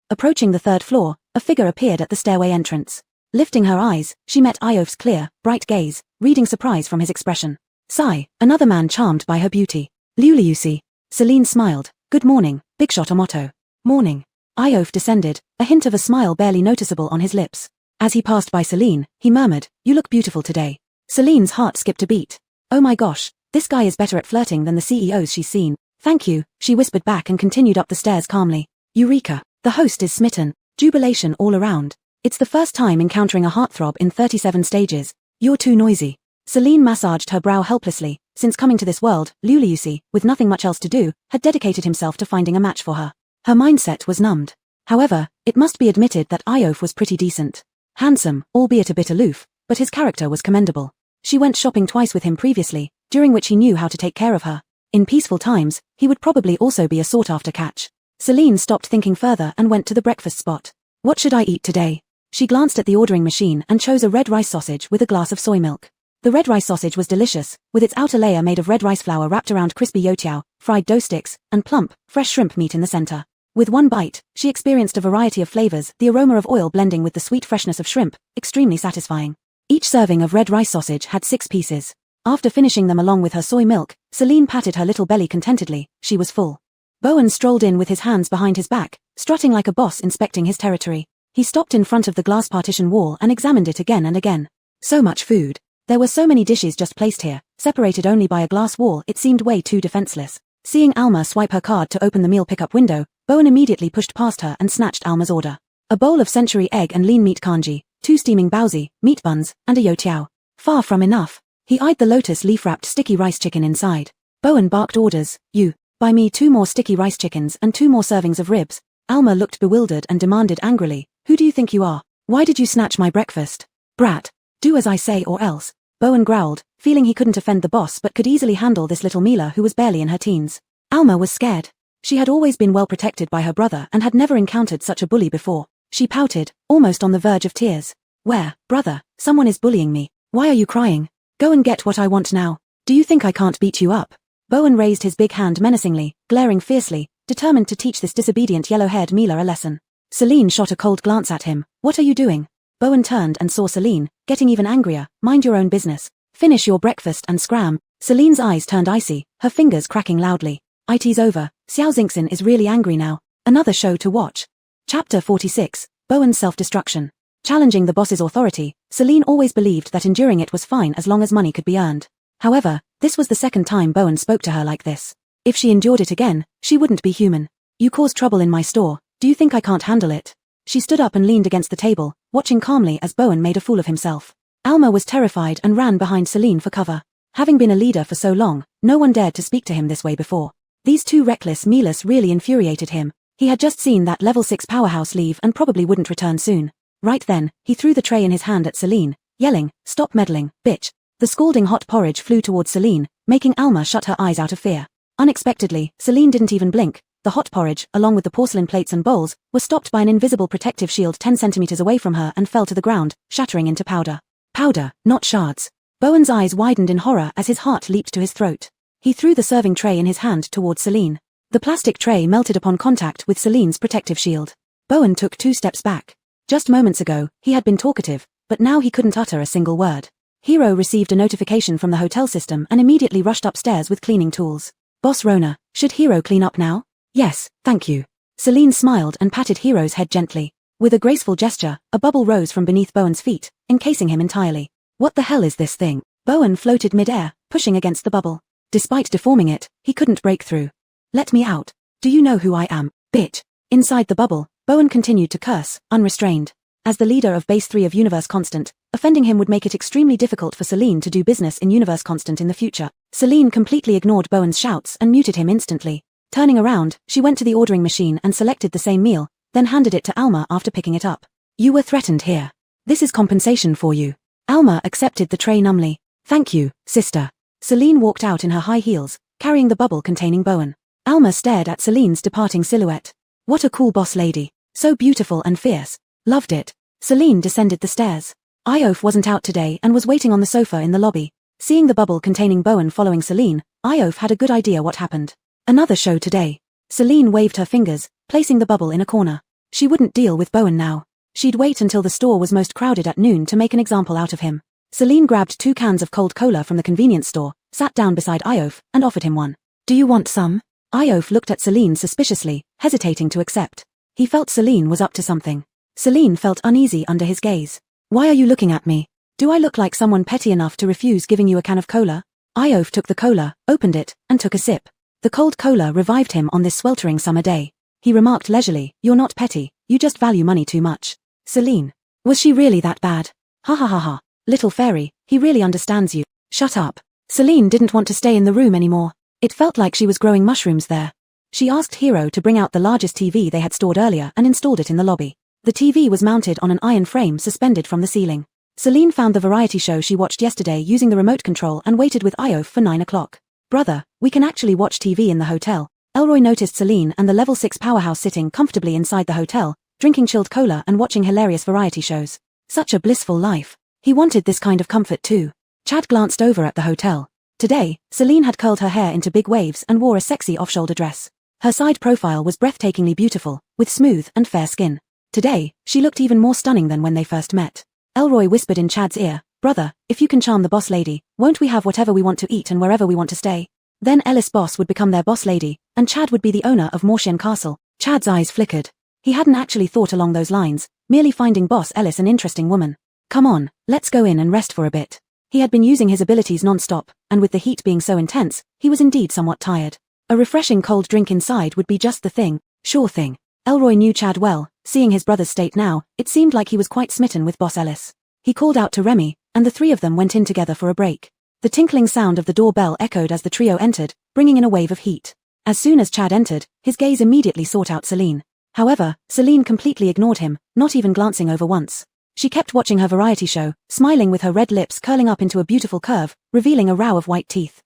S1: Approaching the third floor, a figure appeared at the stairway entrance. Lifting her eyes, she met Iof's clear, bright gaze, reading surprise from his expression. Sai, another man charmed by her beauty. Luliusi. Celine smiled. Good morning, Big Shot Omoto. Morning. Iof descended, a hint of a smile barely noticeable on his lips. As he passed by Celine, he murmured, you look beautiful today. Celine's heart skipped a beat. Oh my gosh, this guy is better at flirting than the CEOs she's seen. Thank you, she whispered back and continued up the stairs calmly. Eureka, the host is smitten. Jubilation all around. It's the first time encountering a heartthrob in 37 stages. You're too noisy. Celine massaged her brow helplessly. Since coming to this world, Luliusi, with nothing much else to do, had dedicated himself to finding a match for her. Her mindset was numbed. However, it must be admitted that Iof was pretty decent. Handsome, albeit a bit aloof, but his character was commendable. She went shopping twice with him previously, during which he knew how to take care of her. In peaceful times, he would probably also be a sought-after catch. Celine stopped thinking further and went to the breakfast spot. What should I eat today? She glanced at the ordering machine and chose a red rice sausage with a glass of soy milk. The red rice sausage was delicious, with its outer layer made of red rice flour wrapped around crispy youtiao, fried dough sticks, and plump, fresh shrimp meat in the center. With one bite, she experienced a variety of flavors, the aroma of oil blending with the sweet freshness of shrimp, extremely satisfying. Each serving of red rice sausage had 6 pieces. After finishing them along with her soy milk, Celine patted her little belly contentedly. She was full. Bowen strolled in with his hands behind his back, strutting like a boss inspecting his territory. He stopped in front of the glass partition wall and examined it again and again. So much food. There were so many dishes just placed here, separated only by a glass wall, it seemed way too defenseless. Seeing Alma swipe her card to open the meal pickup window, Bowen immediately pushed past her and snatched Alma's order. A bowl of century egg and lean meat kanji, 2 steaming baozi, meat buns, and a youtiao. Far from enough. He eyed the lotus leaf-wrapped sticky rice chicken inside. Bowen barked orders. You, buy me 2 more sticky rice chickens and 2 more servings of ribs. Alma looked bewildered and demanded angrily, who do you think you are? Why did you snatch my breakfast? Brat. Do as I say or else. Bowen growled, feeling he couldn't offend the boss but could easily handle this little Mila who was barely in her teens. Alma was scared. She had always been well protected by her brother and had never encountered such a bully before. She pouted, almost on the verge of tears. Where, brother, someone is bullying me. Why are you crying? Go and get what I want now. Do you think I can't beat you up? Bowen raised his big hand menacingly, glaring fiercely, determined to teach this disobedient yellow-haired Mila a lesson. Celine shot a cold glance at him. What are you doing? Bowen turned and saw Celine, getting even angrier. Mind your own business. Finish your breakfast and scram. Celine's eyes turned icy, her fingers cracking loudly. It's over. Xiao Xingxin is really angry now. Another show to watch. Chapter 46, Bowen's Self-Destruction. Challenging the boss's authority, Celine always believed that enduring it was fine as long as money could be earned. However, this was the second time Bowen spoke to her like this. If she endured it again, she wouldn't be human. You caused trouble in my store. Do you think I can't handle it? She stood up and leaned against the table, watching calmly as Bowen made a fool of himself. Alma was terrified and ran behind Celine for cover. Having been a leader for so long, no one dared to speak to him this way before. These two reckless Milas really infuriated him. He had just seen that level 6 powerhouse leave and probably wouldn't return soon. Right then, he threw the tray in his hand at Celine, yelling, "Stop meddling, bitch." The scalding hot porridge flew towards Celine, making Alma shut her eyes out of fear. Unexpectedly, Celine didn't even blink. The hot porridge, along with the porcelain plates and bowls, were stopped by an invisible protective shield 10 centimeters away from her and fell to the ground, shattering into powder. Powder, not shards. Bowen's eyes widened in horror as his heart leaped to his throat. He threw the serving tray in his hand towards Celine. The plastic tray melted upon contact with Celine's protective shield. Bowen took 2 steps back. Just moments ago, he had been talkative, but now he couldn't utter a single word. Hiro received a notification from the hotel system and immediately rushed upstairs with cleaning tools. Boss Rona, should Hiro clean up now? Yes, thank you. Celine smiled and patted Hiro's head gently. With a graceful gesture, a bubble rose from beneath Bowen's feet, encasing him entirely. What the hell is this thing? Bowen floated mid-air, pushing against the bubble. Despite deforming it, he couldn't break through. Let me out. Do you know who I am, bitch? Inside the bubble, Bowen continued to curse, unrestrained. As the leader of Base 3 of Universe Constant, offending him would make it extremely difficult for Celine to do business in Universe Constant in the future. Celine completely ignored Bowen's shouts and muted him instantly. Turning around, she went to the ordering machine and selected the same meal, then handed it to Alma after picking it up. You were threatened here. This is compensation for you. Alma accepted the tray numbly. Thank you, sister. Celine walked out in her high heels, carrying the bubble containing Bowen. Alma stared at Celine's departing silhouette. What a cool boss lady. So beautiful and fierce. Loved it. Celine descended the stairs. Iof wasn't out today and was waiting on the sofa in the lobby. Seeing the bubble containing Bowen following Celine, Iof had a good idea what happened. Another show today. Celine waved her fingers, placing the bubble in a corner. She wouldn't deal with Bowen now. She'd wait until the store was most crowded at noon to make an example out of him. Celine grabbed 2 cans of cold cola from the convenience store, sat down beside Iof, and offered him one. Do you want some? Iof looked at Celine suspiciously, hesitating to accept. He felt Celine was up to something. Celine felt uneasy under his gaze. Why are you looking at me? Do I look like someone petty enough to refuse giving you a can of cola? Iof took the cola, opened it, and took a sip. The cold cola revived him on this sweltering summer day. He remarked leisurely, You're not petty, you just value money too much. Celine. Was she really that bad? Ha ha ha ha. Little fairy, he really understands you. Shut up. Celine didn't want to stay in the room anymore. It felt like she was growing mushrooms there. She asked Hiro to bring out the largest TV they had stored earlier and installed it in the lobby. The TV was mounted on an iron frame suspended from the ceiling. Celine found the variety show she watched yesterday using the remote control and waited with Iof for 9 o'clock. Brother, we can actually watch TV in the hotel. Elroy noticed Celine and the level 6 powerhouse sitting comfortably inside the hotel, drinking chilled cola and watching hilarious variety shows. Such a blissful life. He wanted this kind of comfort too. Chad glanced over at the hotel. Today, Celine had curled her hair into big waves and wore a sexy off-shoulder dress. Her side profile was breathtakingly beautiful, with smooth and fair skin. Today, she looked even more stunning than when they first met. Elroy whispered in Chad's ear, Brother, if you can charm the boss lady, won't we have whatever we want to eat and wherever we want to stay? Then Ellis Boss would become their boss lady, and Chad would be the owner of Mortian Castle. Chad's eyes flickered. He hadn't actually thought along those lines, merely finding Boss Ellis an interesting woman. Come on, let's go in and rest for a bit. He had been using his abilities non-stop, and with the heat being so intense, he was indeed somewhat tired. A refreshing cold drink inside would be just the thing. Sure thing. Elroy knew Chad well. Seeing his brother's state now, it seemed like he was quite smitten with Boss Ellis. He called out to Remy, and the 3 of them went in together for a break. The tinkling sound of the doorbell echoed as the trio entered, bringing in a wave of heat. As soon as Chad entered, his gaze immediately sought out Celine. However, Celine completely ignored him, not even glancing over once. She kept watching her variety show, smiling with her red lips curling up into a beautiful curve, revealing a row of white teeth.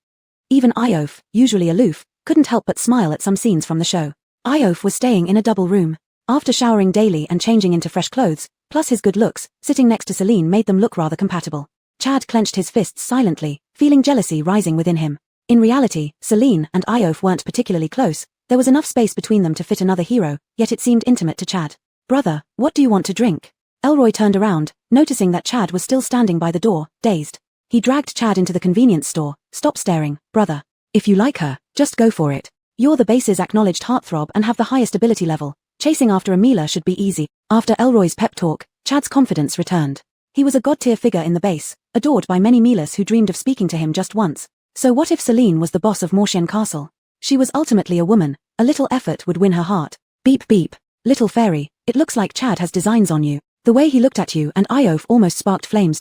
S1: Even Iof, usually aloof, couldn't help but smile at some scenes from the show. Iof was staying in a double room. After showering daily and changing into fresh clothes, plus his good looks, sitting next to Celine made them look rather compatible. Chad clenched his fists silently, feeling jealousy rising within him. In reality, Celine and Iof weren't particularly close. There was enough space between them to fit another hero, yet it seemed intimate to Chad. "Brother, what do you want to drink?" Elroy turned around, noticing that Chad was still standing by the door, dazed. He dragged Chad into the convenience store. "Stop staring, brother. If you like her, just go for it. You're the base's acknowledged heartthrob and have the highest ability level. Chasing after a Mila should be easy." After Elroy's pep talk, Chad's confidence returned. He was a god-tier figure in the base, adored by many Milas who dreamed of speaking to him just once. So what if Celine was the boss of Mortian Castle? She was ultimately a woman. A little effort would win her heart. "Beep beep. Little fairy, it looks like Chad has designs on you." The way he looked at you and Iof almost sparked flames.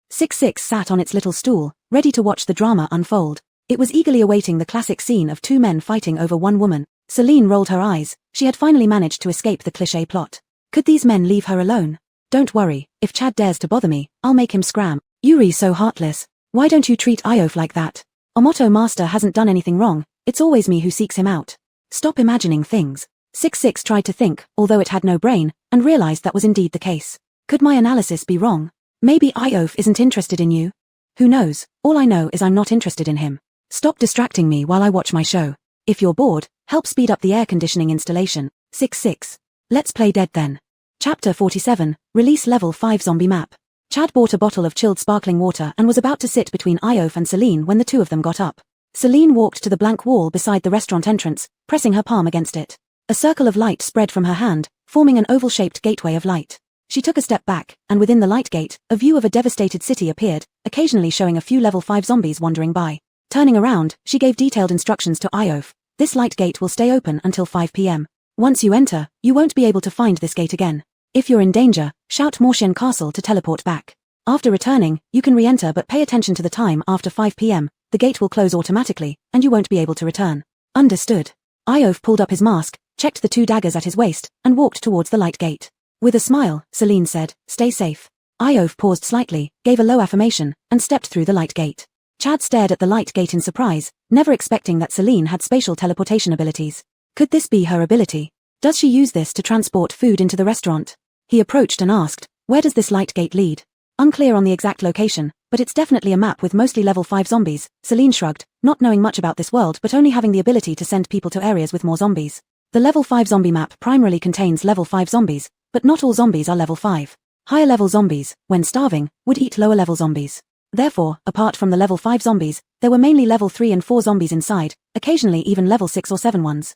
S1: 66 sat on its little stool, ready to watch the drama unfold. It was eagerly awaiting the classic scene of two men fighting over one woman. Celine rolled her eyes. She had finally managed to escape the cliché plot. Could these men leave her alone? "Don't worry, if Chad dares to bother me, I'll make him scram." "Yuri's so heartless. Why don't you treat Iof like that? Omoto Master hasn't done anything wrong, it's always me who seeks him out." "Stop imagining things." 66 tried to think, although it had no brain, and realized that was indeed the case. "Could my analysis be wrong? Maybe Iof isn't interested in you? Who knows? All I know is I'm not interested in him. Stop distracting me while I watch my show. If you're bored, help speed up the air conditioning installation." 66. Let's play dead then. Chapter 47, Release Level 5 Zombie Map. Chad bought a bottle of chilled sparkling water and was about to sit between Iof and Celine when the two of them got up. Celine walked to the blank wall beside the restaurant entrance, pressing her palm against it. A circle of light spread from her hand, forming an oval-shaped gateway of light. She took a step back, and within the light gate, a view of a devastated city appeared, occasionally showing a few level 5 zombies wandering by. Turning around, she gave detailed instructions to Iof. "This light gate will stay open until 5 p.m. Once you enter, you won't be able to find this gate again. If you're in danger, shout Mortian Castle to teleport back. After returning, you can re-enter but pay attention to the time after 5 p.m. The gate will close automatically, and you won't be able to return." "Understood." Iof pulled up his mask, checked the 2 daggers at his waist, and walked towards the light gate. With a smile, Celine said, "Stay safe." Iof paused slightly, gave a low affirmation, and stepped through the light gate. Chad stared at the light gate in surprise, never expecting that Celine had spatial teleportation abilities. Could this be her ability? Does she use this to transport food into the restaurant? He approached and asked, "Where does this light gate lead?" "Unclear on the exact location, but it's definitely a map with mostly level 5 zombies." Celine shrugged, not knowing much about this world but only having the ability to send people to areas with more zombies. The level 5 zombie map primarily contains level 5 zombies, but not all zombies are level 5. Higher level zombies, when starving, would eat lower level zombies. Therefore, apart from the level 5 zombies, there were mainly level 3 and 4 zombies inside, occasionally even level 6 or 7 ones.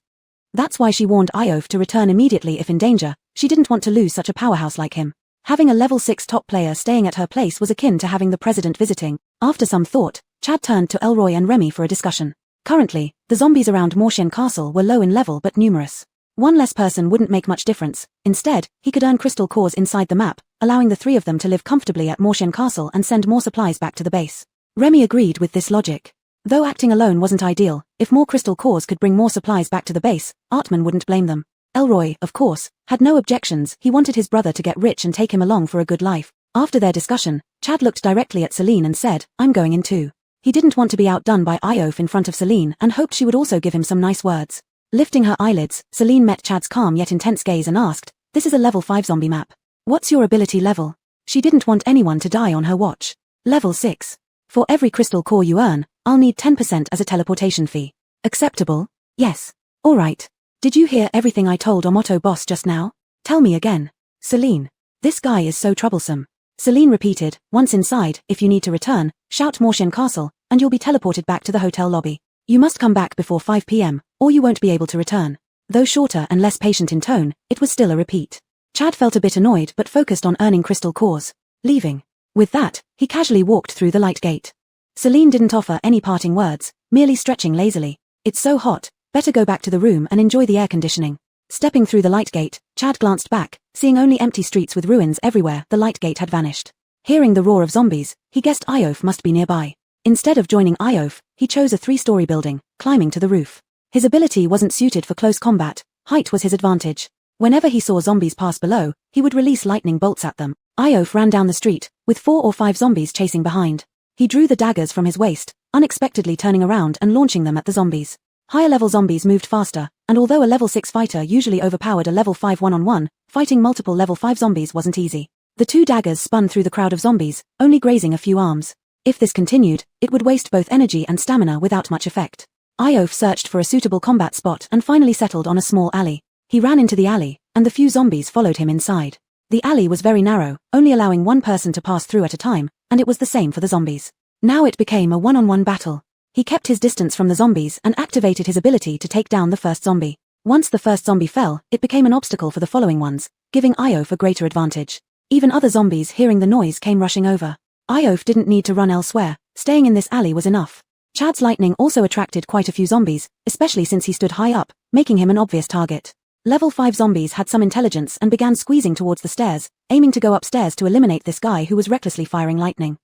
S1: That's why she warned Iof to return immediately if in danger. She didn't want to lose such a powerhouse like him. Having a level 6 top player staying at her place was akin to having the president visiting. After some thought, Chad turned to Elroy and Remy for a discussion. Currently, the zombies around Mortian Castle were low in level but numerous. One less person wouldn't make much difference. Instead, he could earn crystal cores inside the map, allowing the 3 of them to live comfortably at Mortian Castle and send more supplies back to the base. Remy agreed with this logic. Though acting alone wasn't ideal, if more crystal cores could bring more supplies back to the base, Artman wouldn't blame them. Elroy, of course, had no objections. He wanted his brother to get rich and take him along for a good life. After their discussion, Chad looked directly at Celine and said, "I'm going in too." He didn't want to be outdone by Iof in front of Celine and hoped she would also give him some nice words. Lifting her eyelids, Celine met Chad's calm yet intense gaze and asked, "This is a level 5 zombie map. What's your ability level?" She didn't want anyone to die on her watch. "Level 6. For every crystal core you earn, I'll need 10% as a teleportation fee. Acceptable?" "Yes." "Alright. Did you hear everything I told Omoto boss just now? Tell me again." "Celine. This guy is so troublesome." Celine repeated, "Once inside, if you need to return, shout Mortian Castle, and you'll be teleported back to the hotel lobby. You must come back before 5 p.m., or you won't be able to return." Though shorter and less patient in tone, it was still a repeat. Chad felt a bit annoyed but focused on earning crystal cores. Leaving. With that, he casually walked through the light gate. Celine didn't offer any parting words, merely stretching lazily. "It's so hot, better go back to the room and enjoy the air conditioning." Stepping through the light gate, Chad glanced back, seeing only empty streets with ruins everywhere. The light gate had vanished. Hearing the roar of zombies, he guessed Iof must be nearby. Instead of joining Iof, he chose a 3-story building, climbing to the roof. His ability wasn't suited for close combat, height was his advantage. Whenever he saw zombies pass below, he would release lightning bolts at them. Iof ran down the street, with 4 or 5 zombies chasing behind. He drew the daggers from his waist, unexpectedly turning around and launching them at the zombies. Higher-level zombies moved faster, and although a level 6 fighter usually overpowered a level 5 one-on-one, fighting multiple level 5 zombies wasn't easy. The 2 daggers spun through the crowd of zombies, only grazing a few arms. If this continued, it would waste both energy and stamina without much effect. Iof searched for a suitable combat spot and finally settled on a small alley. He ran into the alley, and the few zombies followed him inside. The alley was very narrow, only allowing one person to pass through at a time, and it was the same for the zombies. Now it became a one-on-one battle. He kept his distance from the zombies and activated his ability to take down the first zombie. Once the first zombie fell, it became an obstacle for the following ones, giving Iof a greater advantage. Even other zombies hearing the noise came rushing over. Iof didn't need to run elsewhere, staying in this alley was enough. Chad's lightning also attracted quite a few zombies, especially since he stood high up, making him an obvious target. Level 5 zombies had some intelligence and began squeezing towards the stairs, aiming to go upstairs to eliminate this guy who was recklessly firing lightning.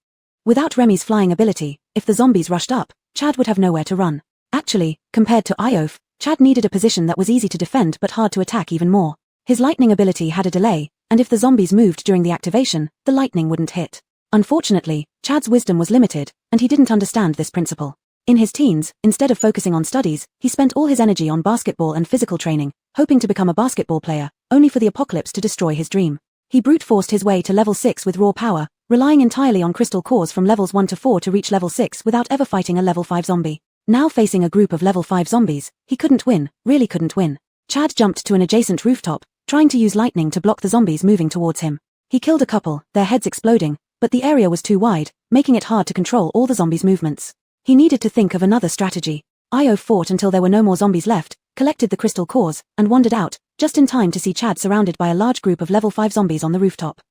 S1: Without Remy's flying ability, if the zombies rushed up, Chad would have nowhere to run. Actually, compared to Iof, Chad needed a position that was easy to defend but hard to attack even more. His lightning ability had a delay, and if the zombies moved during the activation, the lightning wouldn't hit. Unfortunately, Chad's wisdom was limited, and he didn't understand this principle. In his teens, instead of focusing on studies, he spent all his energy on basketball and physical training, hoping to become a basketball player, only for the apocalypse to destroy his dream. He brute-forced his way to level 6 with raw power, relying entirely on crystal cores from levels 1 to 4 to reach level 6 without ever fighting a level 5 zombie. Now facing a group of level 5 zombies, he couldn't win, really couldn't win. Chad jumped to an adjacent rooftop, trying to use lightning to block the zombies moving towards him. He killed a couple, their heads exploding, but the area was too wide, making it hard to control all the zombies' movements. He needed to think of another strategy. Iof fought until there were no more zombies left, collected the crystal cores, and wandered out, just in time to see Chad surrounded by a large group of level 5 zombies on the rooftop.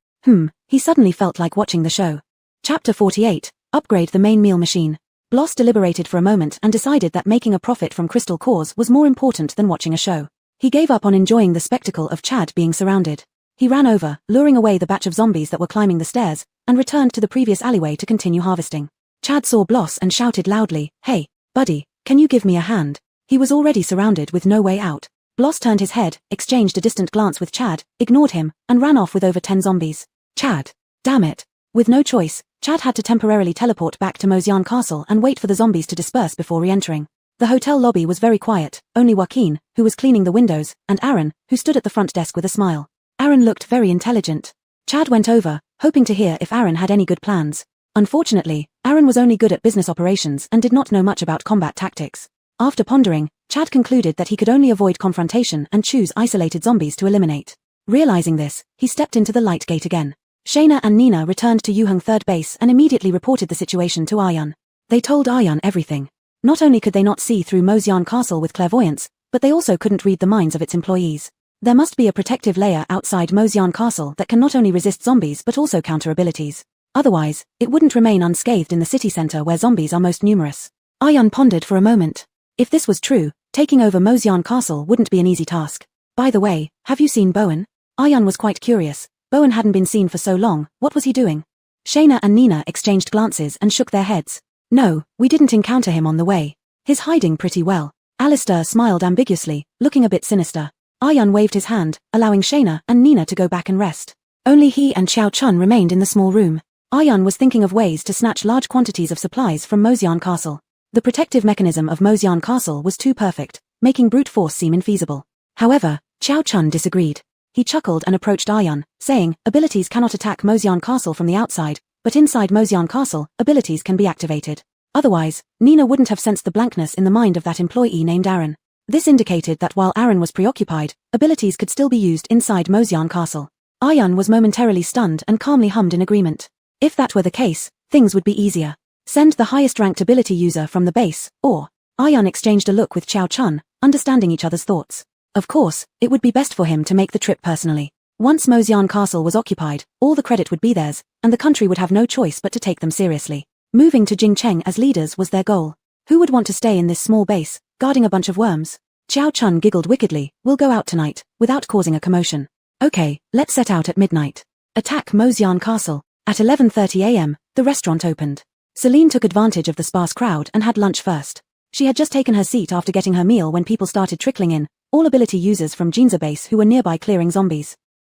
S1: He suddenly felt like watching the show. Chapter 48, Upgrade the main meal machine. Bloss deliberated for a moment and decided that making a profit from crystal cores was more important than watching a show. He gave up on enjoying the spectacle of Chad being surrounded. He ran over, luring away the batch of zombies that were climbing the stairs, and returned to the previous alleyway to continue harvesting. Chad saw Bloss and shouted loudly, "Hey, buddy, can you give me a hand?" He was already surrounded with no way out. Bloss turned his head, exchanged a distant glance with Chad, ignored him, and ran off with over 10 zombies. Chad. Damn it. With no choice, Chad had to temporarily teleport back to Mosyan Castle and wait for the zombies to disperse before re-entering. The hotel lobby was very quiet, only Joaquin, who was cleaning the windows, and Aaron, who stood at the front desk with a smile. Aaron looked very intelligent. Chad went over, hoping to hear if Aaron had any good plans. Unfortunately, Aaron was only good at business operations and did not know much about combat tactics. After pondering, Chad concluded that he could only avoid confrontation and choose isolated zombies to eliminate. Realizing this, he stepped into the light gate again. Shayna and Nina returned to Yuheng third base and immediately reported the situation to Aryan. They told Aryan everything. Not only could they not see through Mosyan Castle with clairvoyance, but they also couldn't read the minds of its employees. There must be a protective layer outside Mosyan Castle that can not only resist zombies but also counter abilities. Otherwise, it wouldn't remain unscathed in the city center where zombies are most numerous. Aryan pondered for a moment. If this was true, taking over Mosyan Castle wouldn't be an easy task. By the way, have you seen Bowen? Aryan was quite curious. Bowen hadn't been seen for so long, what was he doing? Shayna and Nina exchanged glances and shook their heads. No, we didn't encounter him on the way. He's hiding pretty well. Alistair smiled ambiguously, looking a bit sinister. Aryan waved his hand, allowing Shayna and Nina to go back and rest. Only he and Xiao Chun remained in the small room. Aryan was thinking of ways to snatch large quantities of supplies from Mosyan Castle. The protective mechanism of Mosyan Castle was too perfect, making brute force seem infeasible. However, Xiao Chun disagreed. He chuckled and approached Aryan, saying, abilities cannot attack Mosyan Castle from the outside, but inside Mosyan Castle, abilities can be activated. Otherwise, Nina wouldn't have sensed the blankness in the mind of that employee named Aaron. This indicated that while Aaron was preoccupied, abilities could still be used inside Mosyan Castle. Aryan was momentarily stunned and calmly hummed in agreement. If that were the case, things would be easier. Send the highest-ranked ability user from the base, or... Aryan exchanged a look with Xiao Chun, understanding each other's thoughts. Of course, it would be best for him to make the trip personally. Once Mosyan Castle was occupied, all the credit would be theirs, and the country would have no choice but to take them seriously. Moving to Jingcheng as leaders was their goal. Who would want to stay in this small base, guarding a bunch of worms? Xiao Chun giggled wickedly. We'll go out tonight, without causing a commotion. Okay, let's set out at midnight. Attack Mosyan Castle. At 11:30 a.m., the restaurant opened. Celine took advantage of the sparse crowd and had lunch first. She had just taken her seat after getting her meal when people started trickling in, all ability users from Jinza base who were nearby clearing zombies.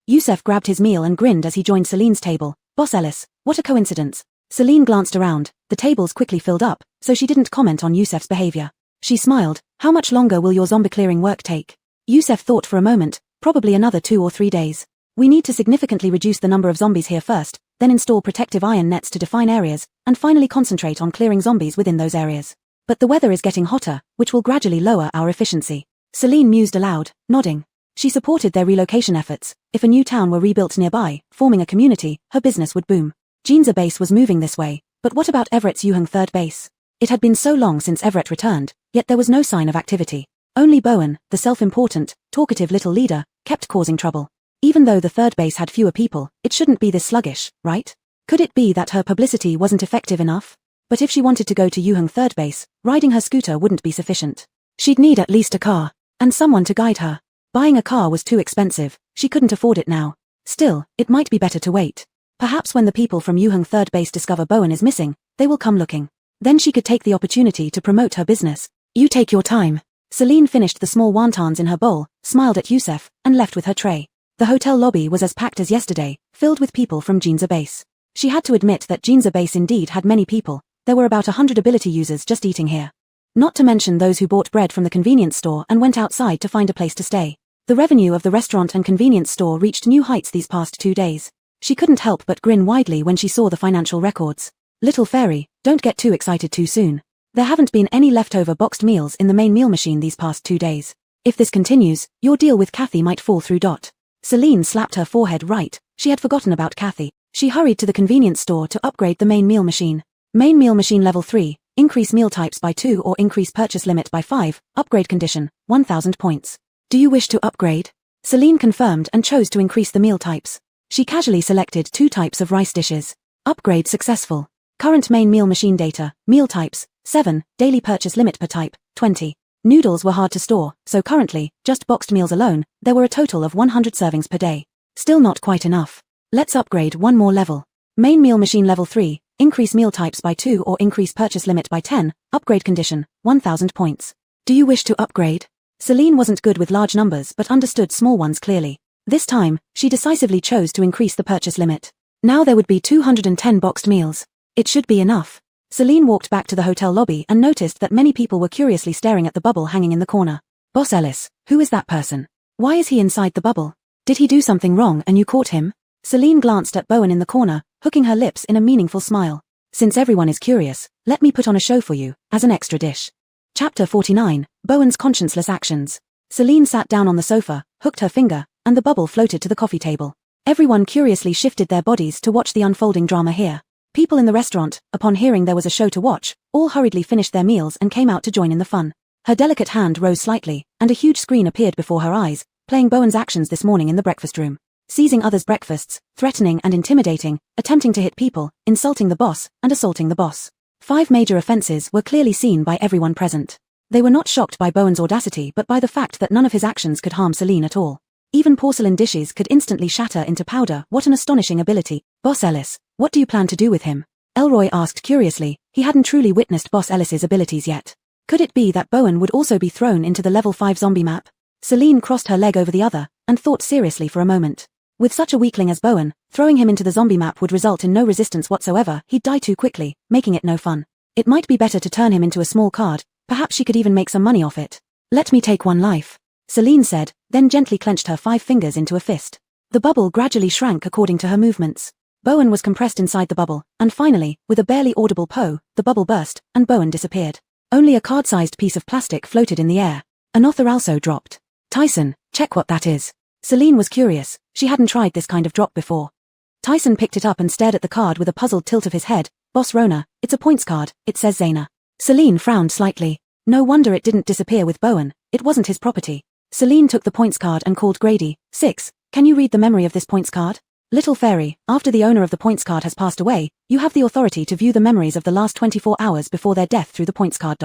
S1: Youssef grabbed his meal and grinned as he joined Celine's table. Boss Ellis, what a coincidence. Celine glanced around. The tables quickly filled up, so she didn't comment on Youssef's behavior. She smiled. How much longer will your zombie clearing work take? Youssef thought for a moment. Probably another 2 or 3 days. We need to significantly reduce the number of zombies here first, then install protective iron nets to define areas, and finally concentrate on clearing zombies within those areas. But the weather is getting hotter, which will gradually lower our efficiency. Celine mused aloud, nodding. She supported their relocation efforts. If a new town were rebuilt nearby, forming a community, her business would boom. Ginza base was moving this way, but what about Everett's Yuheng third base? It had been so long since Everett returned, yet there was no sign of activity. Only Bowen, the self-important, talkative little leader, kept causing trouble. Even though the third base had fewer people, it shouldn't be this sluggish, right? Could it be that her publicity wasn't effective enough? But if she wanted to go to Yuheng third base, riding her scooter wouldn't be sufficient. She'd need at least a car, and someone to guide her. Buying a car was too expensive, she couldn't afford it now. Still, it might be better to wait. Perhaps when the people from Yuheng third base discover Bowen is missing, they will come looking. Then she could take the opportunity to promote her business. You take your time. Celine finished the small wontons in her bowl, smiled at Youssef, and left with her tray. The hotel lobby was as packed as yesterday, filled with people from Ginza base. She had to admit that Ginza base indeed had many people. There were about 100 ability users just eating here. Not to mention those who bought bread from the convenience store and went outside to find a place to stay. The revenue of the restaurant and convenience store reached new heights these past 2 days. She couldn't help but grin widely when she saw the financial records. Little fairy, don't get too excited too soon. There haven't been any leftover boxed meals in the main meal machine these past 2 days. If this continues, your deal with Kathy might fall through. Celine slapped her forehead right, she had forgotten about Kathy. She hurried to the convenience store to upgrade the main meal machine. Main meal machine level 3, increase meal types by 2 or increase purchase limit by 5, upgrade condition, 1000 points. Do you wish to upgrade? Celine confirmed and chose to increase the meal types. She casually selected 2 types of rice dishes. Upgrade successful. Current main meal machine data, meal types, 7, daily purchase limit per type, 20. Noodles were hard to store, so currently, just boxed meals alone, there were a total of 100 servings per day. Still not quite enough. Let's upgrade one more level. Main meal machine level 3, increase meal types by 2 or increase purchase limit by 10, upgrade condition, 1000 points. Do you wish to upgrade? Celine wasn't good with large numbers but understood small ones clearly. This time, she decisively chose to increase the purchase limit. Now there would be 210 boxed meals. It should be enough. Celine walked back to the hotel lobby and noticed that many people were curiously staring at the bubble hanging in the corner. Boss Ellis, who is that person? Why is he inside the bubble? Did he do something wrong and you caught him? Celine glanced at Bowen in the corner, hooking her lips in a meaningful smile. Since everyone is curious, let me put on a show for you, as an extra dish. Chapter 49, Bowen's conscienceless actions. Celine sat down on the sofa, hooked her finger, and the bubble floated to the coffee table. Everyone curiously shifted their bodies to watch the unfolding drama here. People in the restaurant, upon hearing there was a show to watch, all hurriedly finished their meals and came out to join in the fun. Her delicate hand rose slightly, and a huge screen appeared before her eyes, playing Bowen's actions this morning in the breakfast room. Seizing others' breakfasts, threatening and intimidating, attempting to hit people, insulting the boss, and assaulting the boss. 5 major offenses were clearly seen by everyone present. They were not shocked by Bowen's audacity but by the fact that none of his actions could harm Celine at all. Even porcelain dishes could instantly shatter into powder. What an astonishing ability. Boss Ellis, what do you plan to do with him? Elroy asked curiously. He hadn't truly witnessed Boss Ellis's abilities yet. Could it be that Bowen would also be thrown into the level 5 zombie map? Celine crossed her leg over the other, and thought seriously for a moment. With such a weakling as Bowen, throwing him into the zombie map would result in no resistance whatsoever. He'd die too quickly, making it no fun. It might be better to turn him into a small card. Perhaps she could even make some money off it. Let me take one life, Celine said, then gently clenched her 5 fingers into a fist. The bubble gradually shrank according to her movements. Bowen was compressed inside the bubble, and finally, with a barely audible "poh," the bubble burst, and Bowen disappeared. Only a card-sized piece of plastic floated in the air. An author also dropped. Tyson, check what that is. Celine was curious. She hadn't tried this kind of drop before. Tyson picked it up and stared at the card with a puzzled tilt of his head. Boss Rona, it's a points card, it says Zaina. Celine frowned slightly. No wonder it didn't disappear with Bowen. It wasn't his property. Celine took the points card and called Grady. 6, can you read the memory of this points card? Little fairy, after the owner of the points card has passed away, you have the authority to view the memories of the last 24 hours before their death through the points card.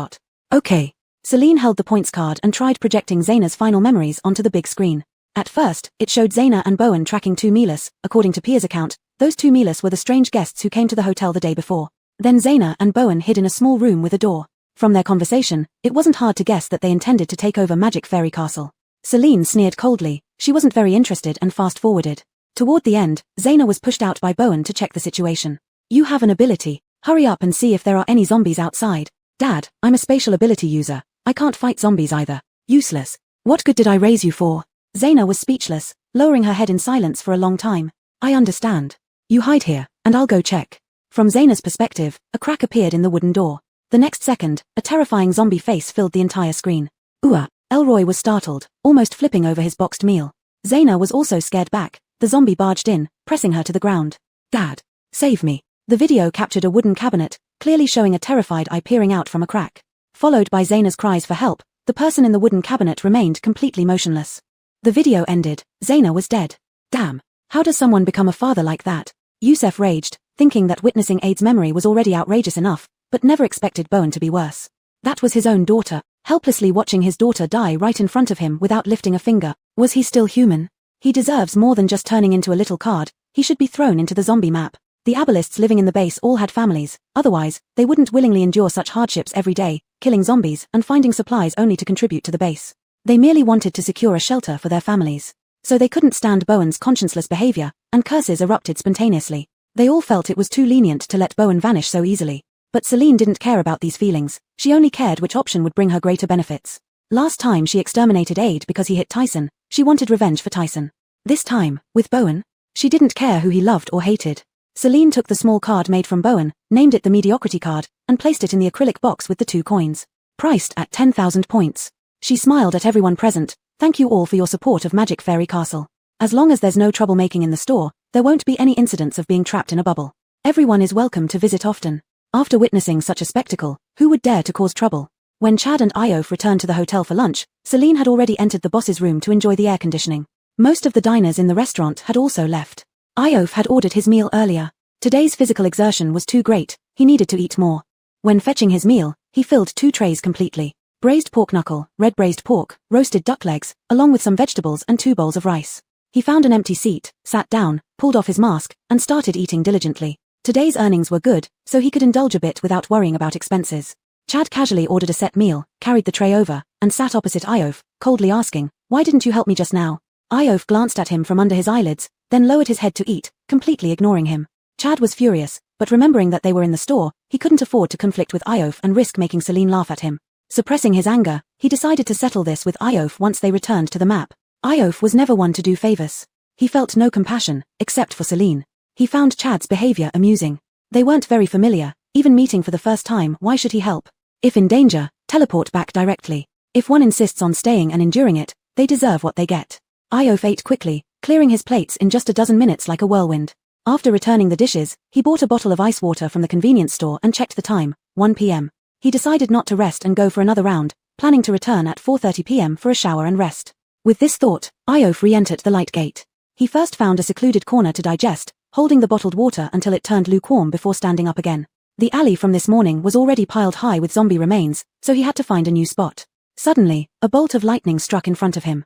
S1: Okay. Celine held the points card and tried projecting Zaina's final memories onto the big screen. At first, it showed Zaina and Bowen tracking 2 Milas. According to Pia's account, those 2 Milas were the strange guests who came to the hotel the day before. Then Zaina and Bowen hid in a small room with a door. From their conversation, it wasn't hard to guess that they intended to take over Magic Fairy Castle. Celine sneered coldly. She wasn't very interested and fast-forwarded. Toward the end, Zaina was pushed out by Bowen to check the situation. You have an ability. Hurry up and see if there are any zombies outside. Dad, I'm a spatial ability user. I can't fight zombies either. Useless. What good did I raise you for? Zaina was speechless, lowering her head in silence for a long time. I understand. You hide here, and I'll go check. From Zaina's perspective, a crack appeared in the wooden door. The next second, a terrifying zombie face filled the entire screen. Ooh! Elroy was startled, almost flipping over his boxed meal. Zaina was also scared back. The zombie barged in, pressing her to the ground. Dad! Save me! The video captured a wooden cabinet, clearly showing a terrified eye peering out from a crack. Followed by Zaina's cries for help, the person in the wooden cabinet remained completely motionless. The video ended. Zaina was dead. Damn! How does someone become a father like that? Youssef raged, thinking that witnessing Aid's memory was already outrageous enough, but never expected Bowen to be worse. That was his own daughter, helplessly watching his daughter die right in front of him without lifting a finger. Was he still human? He deserves more than just turning into a little card. He should be thrown into the zombie map. The abolists living in the base all had families, otherwise, they wouldn't willingly endure such hardships every day, killing zombies and finding supplies only to contribute to the base. They merely wanted to secure a shelter for their families. So they couldn't stand Bowen's conscienceless behavior, and curses erupted spontaneously. They all felt it was too lenient to let Bowen vanish so easily. But Celine didn't care about these feelings. She only cared which option would bring her greater benefits. Last time she exterminated Aid because he hit Tyson, she wanted revenge for Tyson. This time, with Bowen, she didn't care who he loved or hated. Celine took the small card made from Bowen, named it the mediocrity card, and placed it in the acrylic box with the 2 coins. Priced at 10,000 points. She smiled at everyone present. Thank you all for your support of Magic Fairy Castle. As long as there's no troublemaking in the store, there won't be any incidents of being trapped in a bubble. Everyone is welcome to visit often. After witnessing such a spectacle, who would dare to cause trouble? When Chad and Iof returned to the hotel for lunch, Celine had already entered the boss's room to enjoy the air conditioning. Most of the diners in the restaurant had also left. Iof had ordered his meal earlier. Today's physical exertion was too great, he needed to eat more. When fetching his meal, he filled 2 trays completely. Braised pork knuckle, red braised pork, roasted duck legs, along with some vegetables and 2 bowls of rice. He found an empty seat, sat down, pulled off his mask, and started eating diligently. Today's earnings were good, so he could indulge a bit without worrying about expenses. Chad casually ordered a set meal, carried the tray over, and sat opposite Iof, coldly asking, "Why didn't you help me just now?" Iof glanced at him from under his eyelids, then lowered his head to eat, completely ignoring him. Chad was furious, but remembering that they were in the store, he couldn't afford to conflict with Iof and risk making Celine laugh at him. Suppressing his anger, he decided to settle this with Iof once they returned to the map. Iof was never one to do favors. He felt no compassion, except for Celine. He found Chad's behavior amusing. They weren't very familiar, even meeting for the first time. Why should he help? If in danger, teleport back directly. If one insists on staying and enduring it, they deserve what they get. Iof ate quickly, clearing his plates in just a dozen minutes like a whirlwind. After returning the dishes, he bought a bottle of ice water from the convenience store and checked the time, 1 p.m. He decided not to rest and go for another round, planning to return at 4:30 p.m. for a shower and rest. With this thought, Iof re-entered the light gate. He first found a secluded corner to digest, holding the bottled water until it turned lukewarm before standing up again. The alley from this morning was already piled high with zombie remains, so he had to find a new spot. Suddenly, a bolt of lightning struck in front of him.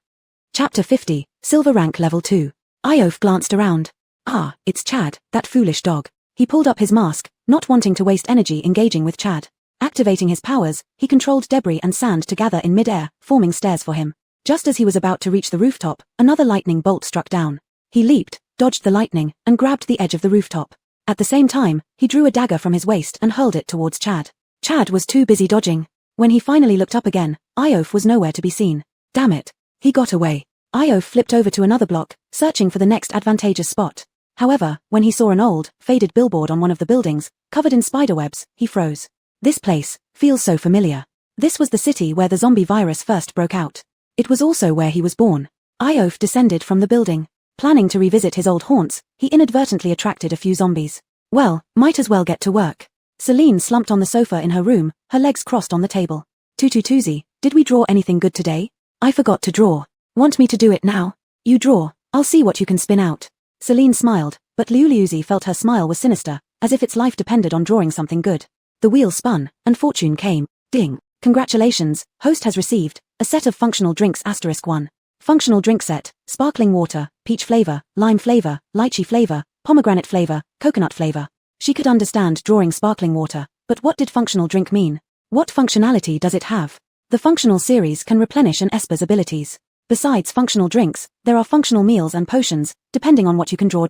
S1: Chapter 50, Silver Rank Level 2. Iof glanced around. Ah, it's Chad, that foolish dog. He pulled up his mask, not wanting to waste energy engaging with Chad. Activating his powers, he controlled debris and sand to gather in mid-air, forming stairs for him. Just as he was about to reach the rooftop, another lightning bolt struck down. He leaped, dodged the lightning, and grabbed the edge of the rooftop. At the same time, he drew a dagger from his waist and hurled it towards Chad. Chad was too busy dodging. When he finally looked up again, Iof was nowhere to be seen. Damn it. He got away. Iof flipped over to another block, searching for the next advantageous spot. However, when he saw an old, faded billboard on one of the buildings, covered in spiderwebs, he froze. This place feels so familiar. This was the city where the zombie virus first broke out. It was also where he was born. Iof descended from the building. Planning to revisit his old haunts, he inadvertently attracted a few zombies. Well, might as well get to work. Celine slumped on the sofa in her room, her legs crossed on the table. Tututuzi, did we draw anything good today? I forgot to draw. Want me to do it now? You draw, I'll see what you can spin out. Celine smiled, but Liuliuzi felt her smile was sinister, as if its life depended on drawing something good. The wheel spun, and fortune came. Ding. Congratulations, host has received a set of functional drinks *1. Functional drink set, sparkling water, peach flavor, lime flavor, lychee flavor, pomegranate flavor, coconut flavor. She could understand drawing sparkling water, but what did functional drink mean? What functionality does it have? The functional series can replenish an Esper's abilities. Besides functional drinks, there are functional meals and potions, depending on what you can draw.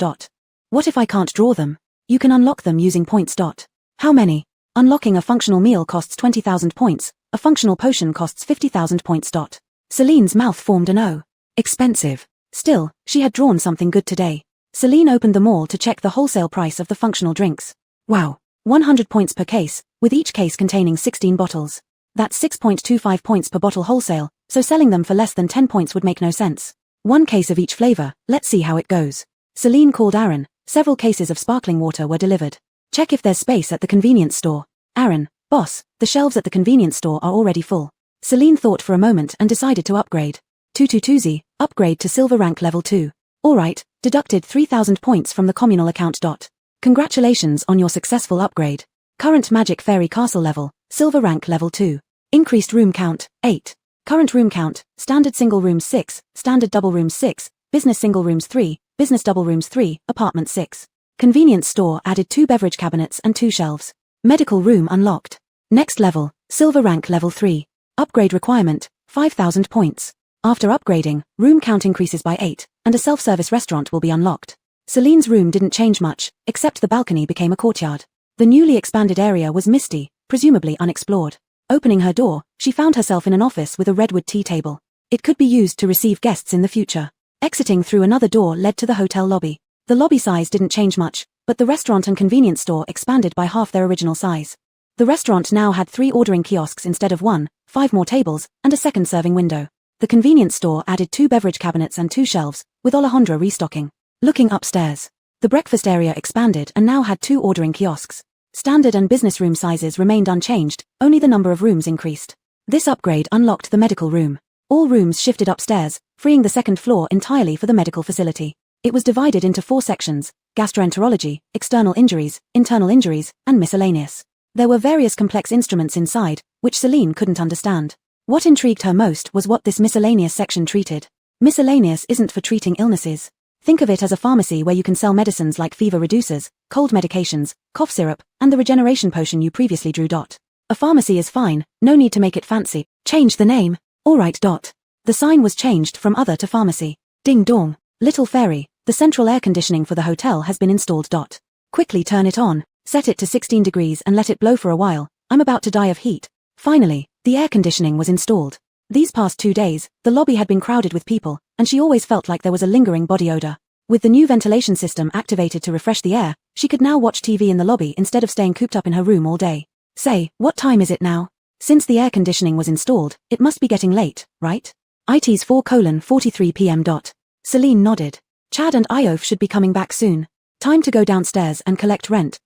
S1: What if I can't draw them? You can unlock them using points. How many? Unlocking a functional meal costs 20,000 points, a functional potion costs 50,000 points. Celine's mouth formed an O. Expensive. Still, she had drawn something good today. Celine opened them all to check the wholesale price of the functional drinks. Wow. 100 points per case, with each case containing 16 bottles. That's 6.25 points per bottle wholesale, so selling them for less than 10 points would make no sense. One case of each flavor, let's see how it goes. Celine called Aaron. Several cases of sparkling water were delivered. Check if there's space at the convenience store. Aaron, boss, the shelves at the convenience store are already full. Celine thought for a moment and decided to upgrade. 222Z, upgrade to silver rank level 2. Alright, deducted 3,000 points from the communal account. Congratulations on your successful upgrade. Current magic fairy castle level, silver rank level 2. Increased room count, 8. Current room count, standard single rooms 6, standard double rooms 6, business single rooms 3, business double rooms 3, apartment 6. Convenience store added 2 beverage cabinets and 2 shelves. Medical room unlocked. Next level, silver rank level 3. Upgrade requirement, 5,000 points. After upgrading, room count increases by 8, and a self-service restaurant will be unlocked. Celine's room didn't change much, except the balcony became a courtyard. The newly expanded area was misty, presumably unexplored. Opening her door, she found herself in an office with a redwood tea table. It could be used to receive guests in the future. Exiting through another door led to the hotel lobby. The lobby size didn't change much, but the restaurant and convenience store expanded by half their original size. The restaurant now had 3 ordering kiosks instead of 1, 5 more tables, and a second serving window. The convenience store added 2 beverage cabinets and 2 shelves, with Alejandra restocking. Looking upstairs, the breakfast area expanded and now had 2 ordering kiosks. Standard and business room sizes remained unchanged, only the number of rooms increased. This upgrade unlocked the medical room. All rooms shifted upstairs, freeing the second floor entirely for the medical facility. It was divided into 4 sections: gastroenterology, external injuries, internal injuries, and miscellaneous. There were various complex instruments inside, which Celine couldn't understand. What intrigued her most was what this miscellaneous section treated. Miscellaneous isn't for treating illnesses. Think of it as a pharmacy where you can sell medicines like fever reducers, cold medications, cough syrup, and the regeneration potion you previously drew. A pharmacy is fine, no need to make it fancy. Change the name. Alright. The sign was changed from other to pharmacy. Ding dong. Little fairy, the central air conditioning for the hotel has been installed. Quickly turn it on, set it to 16 degrees and let it blow for a while. I'm about to die of heat. Finally, the air conditioning was installed. These past 2 days, the lobby had been crowded with people, and she always felt like there was a lingering body odor. With the new ventilation system activated to refresh the air, she could now watch TV in the lobby instead of staying cooped up in her room all day. Say, what time is it now? Since the air conditioning was installed, it must be getting late, right? It's 4:43 p.m. Celine nodded. Chad and Iof should be coming back soon. Time to go downstairs and collect rent.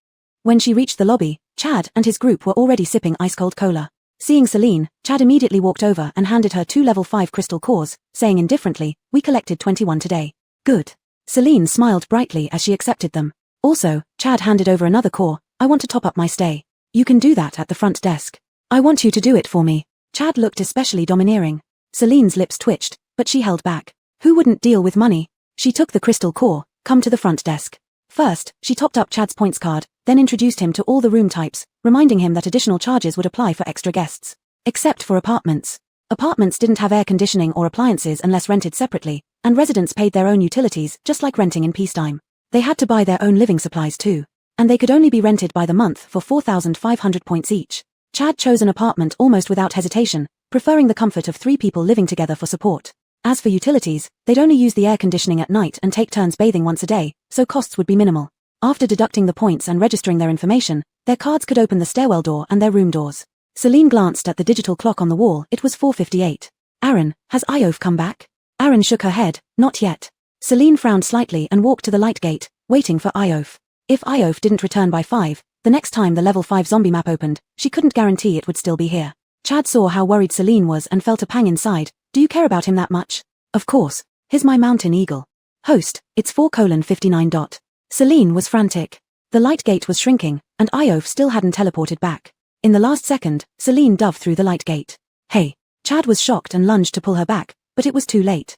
S1: When she reached the lobby, Chad and his group were already sipping ice-cold cola. Seeing Celine, Chad immediately walked over and handed her 2 level 5 crystal cores, saying indifferently, "We collected 21 today." Good. Celine smiled brightly as she accepted them. Also, Chad handed over another core. "I want to top up my stay. You can do that at the front desk." "I want you to do it for me." Chad looked especially domineering. Celine's lips twitched, but she held back. Who wouldn't deal with money? She took the crystal core. "Come to the front desk." First, she topped up Chad's points card, then introduced him to all the room types, reminding him that additional charges would apply for extra guests. Except for apartments. Apartments didn't have air conditioning or appliances unless rented separately, and residents paid their own utilities just like renting in peacetime. They had to buy their own living supplies too. And they could only be rented by the month for 4,500 points each. Chad chose an apartment almost without hesitation, preferring the comfort of 3 people living together for support. As for utilities, they'd only use the air conditioning at night and take turns bathing once a day, so costs would be minimal. After deducting the points and registering their information, their cards could open the stairwell door and their room doors. Celine glanced at the digital clock on the wall. It was 4:58. "Aaron, has Iof come back?" Aaron shook her head. "Not yet." Celine frowned slightly and walked to the light gate, waiting for Iof. If Iof didn't return by 5, the next time the level 5 zombie map opened, she couldn't guarantee it would still be here. Chad saw how worried Celine was and felt a pang inside. "Do you care about him that much?" "Of course. He's my mountain eagle." "Host, it's 4:59. Celine was frantic. The light gate was shrinking, and Iof still hadn't teleported back. In the last second, Celine dove through the light gate. "Hey." Chad was shocked and lunged to pull her back, but it was too late.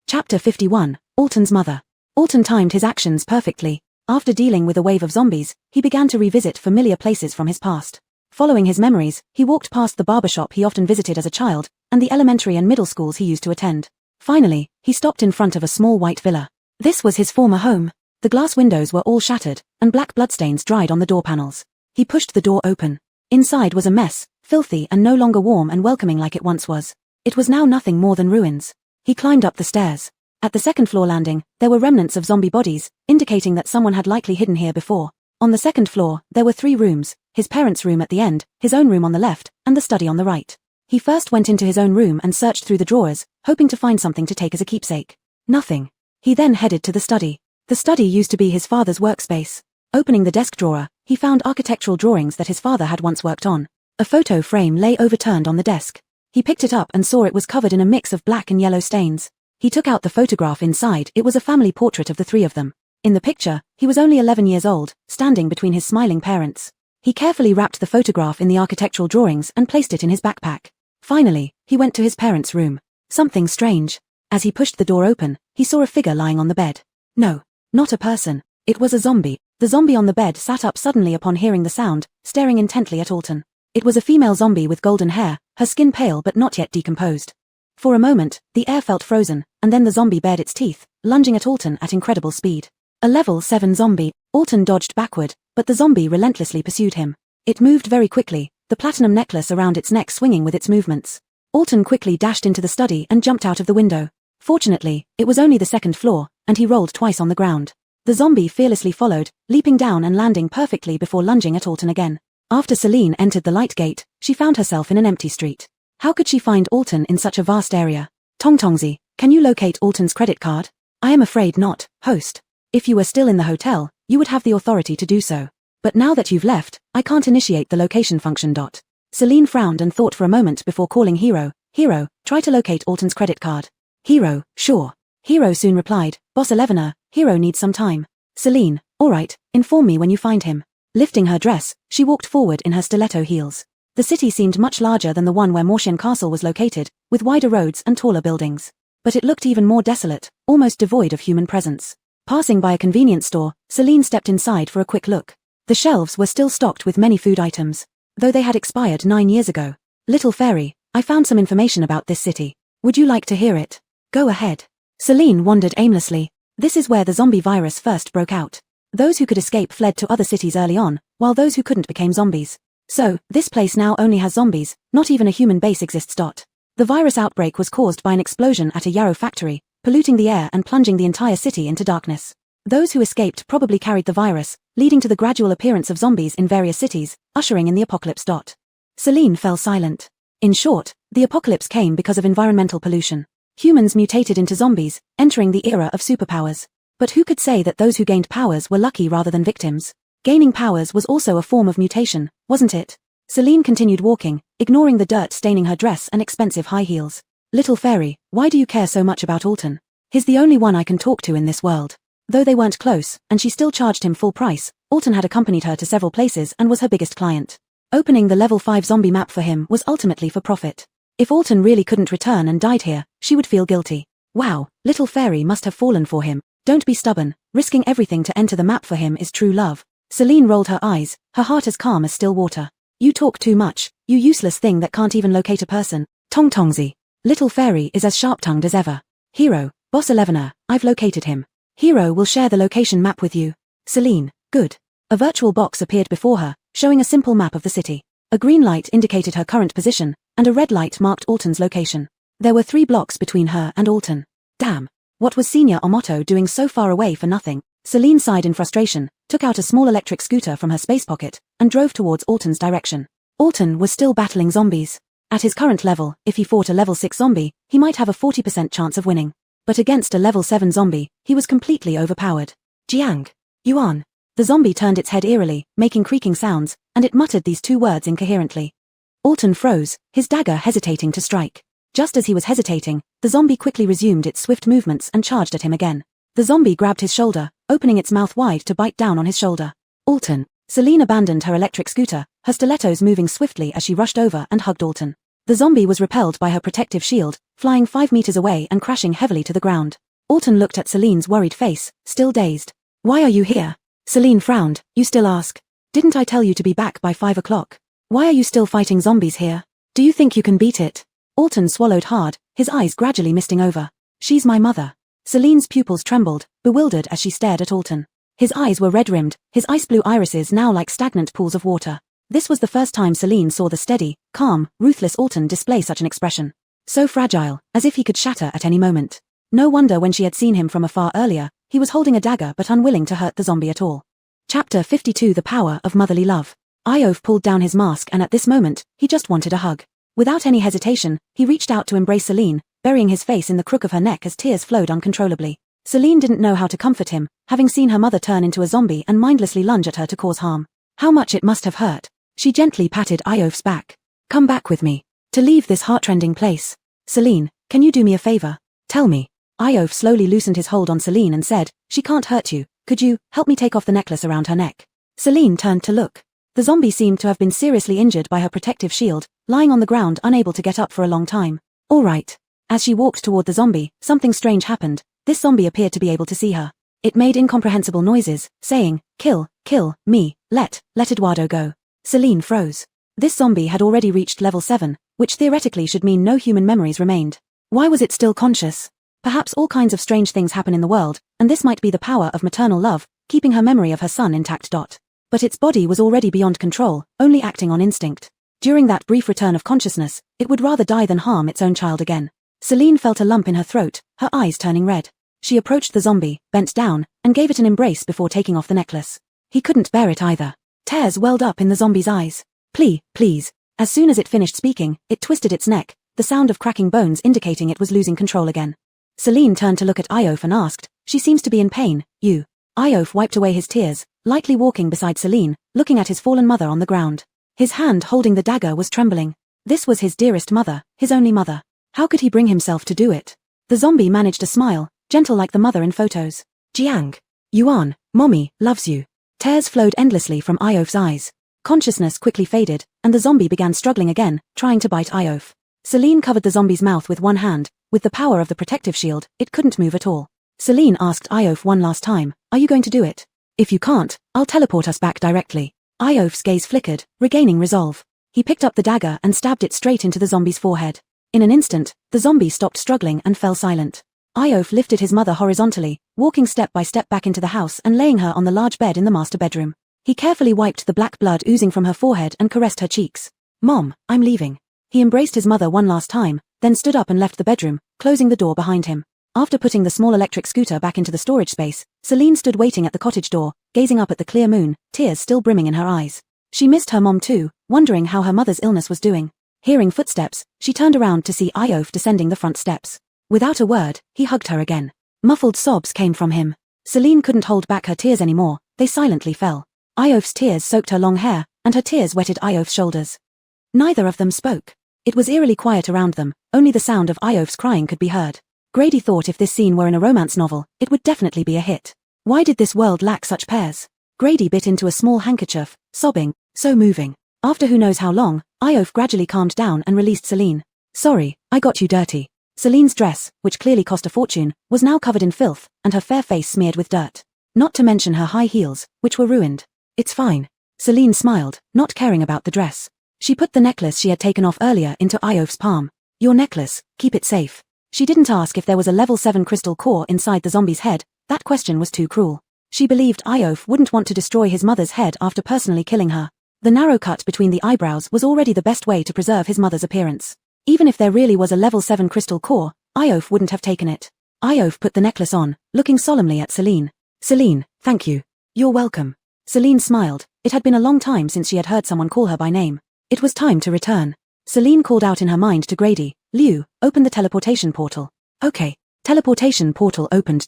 S1: Chapter 51, Alton's Mother. Alton timed his actions perfectly. After dealing with a wave of zombies, he began to revisit familiar places from his past. Following his memories, he walked past the barbershop he often visited as a child, and the elementary and middle schools he used to attend. Finally, he stopped in front of a small white villa. This was his former home. The glass windows were all shattered, and black bloodstains dried on the door panels. He pushed the door open. Inside was a mess, filthy and no longer warm and welcoming like it once was. It was now nothing more than ruins. He climbed up the stairs. At the second floor landing, there were remnants of zombie bodies, indicating that someone had likely hidden here before. On the second floor, there were 3 rooms, his parents' room at the end, his own room on the left, and the study on the right. He first went into his own room and searched through the drawers, hoping to find something to take as a keepsake. Nothing. He then headed to the study. The study used to be his father's workspace. Opening the desk drawer, he found architectural drawings that his father had once worked on. A photo frame lay overturned on the desk. He picked it up and saw it was covered in a mix of black and yellow stains. He took out the photograph. Inside, it was a family portrait of the 3 of them. In the picture, he was only 11 years old, standing between his smiling parents. He carefully wrapped the photograph in the architectural drawings and placed it in his backpack. Finally, he went to his parents' room. Something strange. As he pushed the door open, he saw a figure lying on the bed. No, not a person. It was a zombie. The zombie on the bed sat up suddenly upon hearing the sound, staring intently at Alton. It was a female zombie with golden hair, her skin pale but not yet decomposed. For a moment, the air felt frozen, and then the zombie bared its teeth, lunging at Alton at incredible speed. A level 7 zombie. Alton dodged backward, but the zombie relentlessly pursued him. It moved very quickly, the platinum necklace around its neck swinging with its movements. Alton quickly dashed into the study and jumped out of the window. Fortunately, it was only the second floor, and he rolled twice on the ground. The zombie fearlessly followed, leaping down and landing perfectly before lunging at Alton again. After Celine entered the light gate, she found herself in an empty street. How could she find Alton in such a vast area? Tongtongzi, can you locate Alton's credit card? I am afraid not, host. If you were still in the hotel, you would have the authority to do so. But now that you've left, I can't initiate the location function. Celine frowned and thought for a moment before calling Hero. Hero, try to locate Alton's credit card. Hero, sure. Hero soon replied, Boss 11er, Hero needs some time. Celine, alright, inform me when you find him. Lifting her dress, she walked forward in her stiletto heels. The city seemed much larger than the one where Morshian Castle was located, with wider roads and taller buildings. But it looked even more desolate, almost devoid of human presence. Passing by a convenience store, Celine stepped inside for a quick look. The shelves were still stocked with many food items, though they had expired 9 years ago. Little fairy, I found some information about this city. Would you like to hear it? Go ahead. Celine wandered aimlessly. This is where the zombie virus first broke out. Those who could escape fled to other cities early on, while those who couldn't became zombies. So, this place now only has zombies, not even a human base exists. The virus outbreak was caused by an explosion at a yarrow factory, polluting the air and plunging the entire city into darkness. Those who escaped probably carried the virus, leading to the gradual appearance of zombies in various cities, ushering in the apocalypse. Celine fell silent. In short, the apocalypse came because of environmental pollution. Humans mutated into zombies, entering the era of superpowers. But who could say that those who gained powers were lucky rather than victims? Gaining powers was also a form of mutation, wasn't it? Celine continued walking, ignoring the dirt staining her dress and expensive high heels. Little fairy, why do you care so much about Alton? He's the only one I can talk to in this world. Though they weren't close, and she still charged him full price, Alton had accompanied her to several places and was her biggest client. Opening the level 5 zombie map for him was ultimately for profit. If Alton really couldn't return and died here, she would feel guilty. Wow, little fairy must have fallen for him. Don't be stubborn, risking everything to enter the map for him is true love. Celine rolled her eyes, her heart as calm as still water. You talk too much, you useless thing that can't even locate a person. Tongtongzi. Little fairy is as sharp-tongued as ever. Hero, Boss 11er, I've located him. Hero will share the location map with you. Celine, good. A virtual box appeared before her, showing a simple map of the city. A green light indicated her current position, and a red light marked Alton's location. There were 3 blocks between her and Alton. Damn. What was Senior Omoto doing so far away for nothing? Celine sighed in frustration, took out a small electric scooter from her space pocket, and drove towards Alton's direction. Alton was still battling zombies. At his current level, if he fought a level 6 zombie, he might have a 40% chance of winning. But against a level 7 zombie, he was completely overpowered. Jiang. Yuan. The zombie turned its head eerily, making creaking sounds, and it muttered these 2 words incoherently. Alton froze, his dagger hesitating to strike. Just as he was hesitating, the zombie quickly resumed its swift movements and charged at him again. The zombie grabbed his shoulder, opening its mouth wide to bite down on his shoulder. Alton. Celine abandoned her electric scooter, her stilettos moving swiftly as she rushed over and hugged Alton. The zombie was repelled by her protective shield, flying 5 meters away and crashing heavily to the ground. Alton looked at Celine's worried face, still dazed. Why are you here? Celine frowned. You still ask? Didn't I tell you to be back by 5 o'clock? Why are you still fighting zombies here? Do you think you can beat it? Alton swallowed hard, his eyes gradually misting over. She's my mother. Celine's pupils trembled, bewildered as she stared at Alton. His eyes were red-rimmed, his ice-blue irises now like stagnant pools of water. This was the first time Celine saw the steady, calm, ruthless Alton display such an expression. So fragile, as if he could shatter at any moment. No wonder when she had seen him from afar earlier, he was holding a dagger but unwilling to hurt the zombie at all. Chapter 52 The Power of Motherly Love. Iof pulled down his mask and at this moment, he just wanted a hug. Without any hesitation, he reached out to embrace Celine, burying his face in the crook of her neck as tears flowed uncontrollably. Celine didn't know how to comfort him, having seen her mother turn into a zombie and mindlessly lunge at her to cause harm. How much it must have hurt. She gently patted Iof's back. Come back with me. To leave this heartrending place. Celine, can you do me a favor? Tell me. Iof slowly loosened his hold on Celine and said, she can't hurt you. Could you help me take off the necklace around her neck? Celine turned to look. The zombie seemed to have been seriously injured by her protective shield, lying on the ground unable to get up for a long time. All right. As she walked toward the zombie, something strange happened. This zombie appeared to be able to see her. It made incomprehensible noises, saying, kill me, let Eduardo go. Celine froze. This zombie had already reached level 7, which theoretically should mean no human memories remained. Why was it still conscious? Perhaps all kinds of strange things happen in the world, and this might be the power of maternal love, keeping her memory of her son intact. But its body was already beyond control, only acting on instinct. During that brief return of consciousness, it would rather die than harm its own child again. Celine felt a lump in her throat, her eyes turning red. She approached the zombie, bent down, and gave it an embrace before taking off the necklace. He couldn't bear it either. Tears welled up in the zombie's eyes. Please. As soon as it finished speaking, it twisted its neck, the sound of cracking bones indicating it was losing control again. Celine turned to look at Iof and asked, she seems to be in pain, you. Iof wiped away his tears, lightly walking beside Celine, looking at his fallen mother on the ground. His hand holding the dagger was trembling. This was his dearest mother, his only mother. How could he bring himself to do it? The zombie managed a smile, gentle like the mother in photos. Jiang. Yuan, Mommy, loves you. Tears flowed endlessly from Iof's eyes. Consciousness quickly faded, and the zombie began struggling again, trying to bite Iof. Celine covered the zombie's mouth with one hand. With the power of the protective shield, it couldn't move at all. Celine asked Iof one last time, are you going to do it? If you can't, I'll teleport us back directly. Iof's gaze flickered, regaining resolve. He picked up the dagger and stabbed it straight into the zombie's forehead. In an instant, the zombie stopped struggling and fell silent. Iof lifted his mother horizontally, walking step by step back into the house and laying her on the large bed in the master bedroom. He carefully wiped the black blood oozing from her forehead and caressed her cheeks. Mom, I'm leaving. He embraced his mother one last time, then stood up and left the bedroom, closing the door behind him. After putting the small electric scooter back into the storage space, Celine stood waiting at the cottage door, gazing up at the clear moon, tears still brimming in her eyes. She missed her mom too, wondering how her mother's illness was doing. Hearing footsteps, she turned around to see Iof descending the front steps. Without a word, he hugged her again. Muffled sobs came from him. Celine couldn't hold back her tears anymore, they silently fell. Iof's tears soaked her long hair, and her tears wetted Iof's shoulders. Neither of them spoke. It was eerily quiet around them, only the sound of Iof's crying could be heard. Grady thought if this scene were in a romance novel, it would definitely be a hit. Why did this world lack such pairs? Grady bit into a small handkerchief, sobbing, so moving. After who knows how long, Iof gradually calmed down and released Celine. Sorry, I got you dirty. Celine's dress, which clearly cost a fortune, was now covered in filth, and her fair face smeared with dirt. Not to mention her high heels, which were ruined. It's fine. Celine smiled, not caring about the dress. She put the necklace she had taken off earlier into Iof's palm. Your necklace, keep it safe. She didn't ask if there was a level 7 crystal core inside the zombie's head, that question was too cruel. She believed Iof wouldn't want to destroy his mother's head after personally killing her. The narrow cut between the eyebrows was already the best way to preserve his mother's appearance. Even if there really was a level 7 crystal core, Iof wouldn't have taken it. Iof put the necklace on, looking solemnly at Celine. Celine, thank you. You're welcome. Celine smiled. It had been a long time since she had heard someone call her by name. It was time to return. Celine called out in her mind to Grady, Liu, open the teleportation portal. Okay. Teleportation portal opened.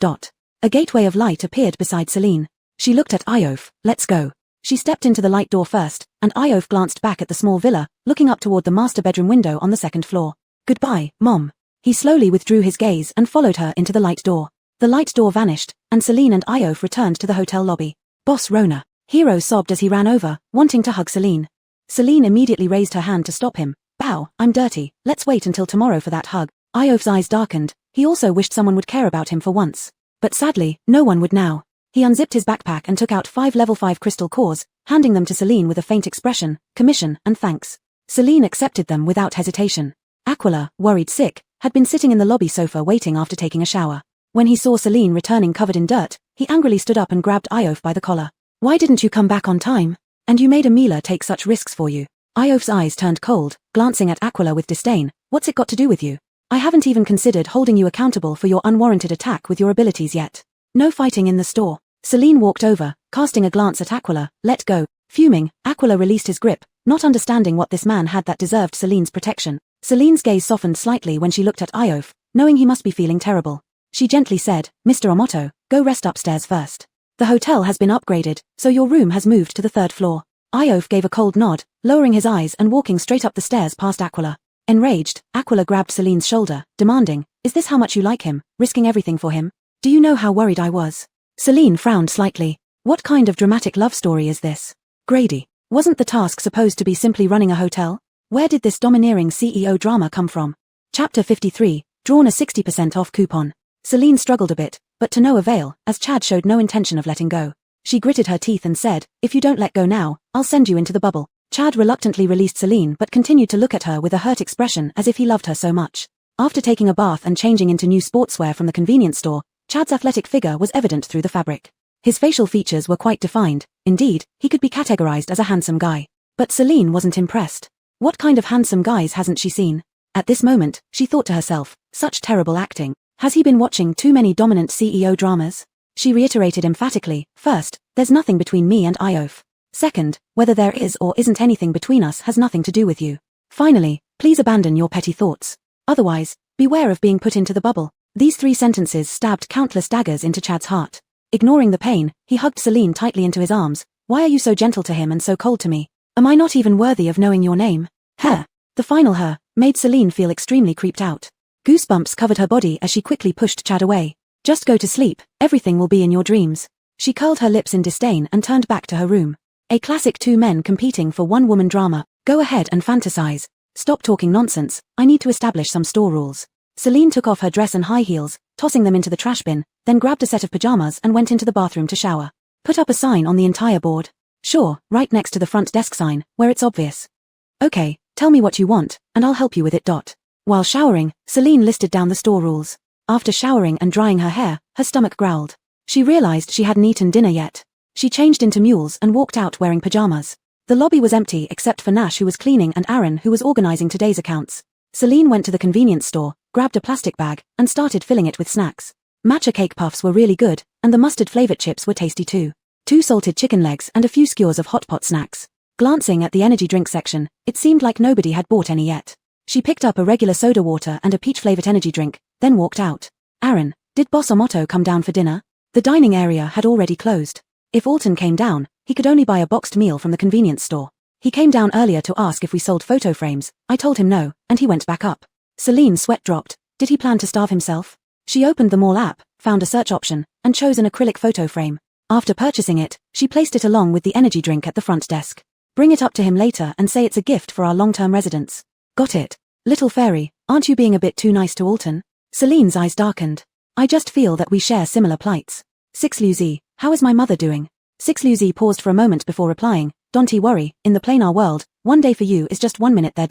S1: A gateway of light appeared beside Celine. She looked at Iof, let's go. She stepped into the light door first, and Iof glanced back at the small villa, looking up toward the master bedroom window on the second floor. Goodbye, Mom. He slowly withdrew his gaze and followed her into the light door. The light door vanished, and Celine and Iof returned to the hotel lobby. Boss Rona. Hero sobbed as he ran over, wanting to hug Celine. Celine immediately raised her hand to stop him. Bow, I'm dirty, let's wait until tomorrow for that hug. Iof's eyes darkened. He also wished someone would care about him for once. But sadly, no one would now. He unzipped his backpack and took out 5 level 5 crystal cores, handing them to Celine with a faint expression, commission, and thanks. Celine accepted them without hesitation. Aqua, worried sick, had been sitting in the lobby sofa waiting after taking a shower. When he saw Celine returning covered in dirt, he angrily stood up and grabbed Iof by the collar. "Why didn't you come back on time? And you made Amila take such risks for you." Iof's eyes turned cold, glancing at Aquila with disdain. "What's it got to do with you? I haven't even considered holding you accountable for your unwarranted attack with your abilities yet. No fighting in the store." Celine walked over, casting a glance at Aquila. "Let go." Fuming, Aquila released his grip, not understanding what this man had that deserved Celine's protection. Celine's gaze softened slightly when she looked at Iof, knowing he must be feeling terrible. She gently said, "Mr. Omoto, go rest upstairs first. The hotel has been upgraded, so your room has moved to the 3rd floor." Iof gave a cold nod, lowering his eyes and walking straight up the stairs past Aquila. Enraged, Aquila grabbed Celine's shoulder, demanding, "Is this how much you like him, risking everything for him? Do you know how worried I was?" Celine frowned slightly. What kind of dramatic love story is this? Grady, wasn't the task supposed to be simply running a hotel? Where did this domineering CEO drama come from? Chapter 53, drawn a 60% off coupon. Celine struggled a bit, but to no avail, as Chad showed no intention of letting go. She gritted her teeth and said, "If you don't let go now, I'll send you into the bubble." Chad reluctantly released Celine but continued to look at her with a hurt expression as if he loved her so much. After taking a bath and changing into new sportswear from the convenience store, Chad's athletic figure was evident through the fabric. His facial features were quite defined. Indeed, he could be categorized as a handsome guy. But Celine wasn't impressed. What kind of handsome guys hasn't she seen? At this moment, she thought to herself, such terrible acting. Has he been watching too many dominant CEO dramas? She reiterated emphatically, "First, there's nothing between me and Iof. Second, whether there is or isn't anything between us has nothing to do with you. Finally, please abandon your petty thoughts. Otherwise, beware of being put into the bubble." These 3 sentences stabbed countless daggers into Chad's heart. Ignoring the pain, he hugged Celine tightly into his arms. "Why are you so gentle to him and so cold to me? Am I not even worthy of knowing your name?" "Her." The final "her" made Celine feel extremely creeped out. Goosebumps covered her body as she quickly pushed Chad away. "Just go to sleep, everything will be in your dreams." She curled her lips in disdain and turned back to her room. A classic 2 men competing for 1 woman drama. Go ahead and fantasize. Stop talking nonsense, I need to establish some store rules. Celine took off her dress and high heels, tossing them into the trash bin, then grabbed a set of pajamas and went into the bathroom to shower. Put up a sign on the entire board. Sure, right next to the front desk sign, where it's obvious. Okay, tell me what you want, and I'll help you with it. While showering, Celine listed down the store rules. After showering and drying her hair, her stomach growled. She realized she hadn't eaten dinner yet. She changed into mules and walked out wearing pajamas. The lobby was empty except for Nash, who was cleaning, and Aaron, who was organizing today's accounts. Celine went to the convenience store, grabbed a plastic bag, and started filling it with snacks. Matcha cake puffs were really good, and the mustard-flavored chips were tasty too. 2 salted chicken legs and a few skewers of hot pot snacks. Glancing at the energy drink section, it seemed like nobody had bought any yet. She picked up a regular soda water and a peach-flavored energy drink, then walked out. "Aaron, did Boss Omoto come down for dinner?" The dining area had already closed. If Alton came down, he could only buy a boxed meal from the convenience store. "He came down earlier to ask if we sold photo frames. I told him no, and he went back up." Celine's sweat dropped. Did he plan to starve himself? She opened the mall app, found a search option, and chose an acrylic photo frame. After purchasing it, she placed it along with the energy drink at the front desk. "Bring it up to him later and say it's a gift for our long-term residents." "Got it. Little fairy, aren't you being a bit too nice to Alton?" Celine's eyes darkened. "I just feel that we share similar plights." "Six Lucy, how is my mother doing?" Six Lucy paused for a moment before replying. "Don't worry, in the planar world, 1 day for you is just 1 minute there.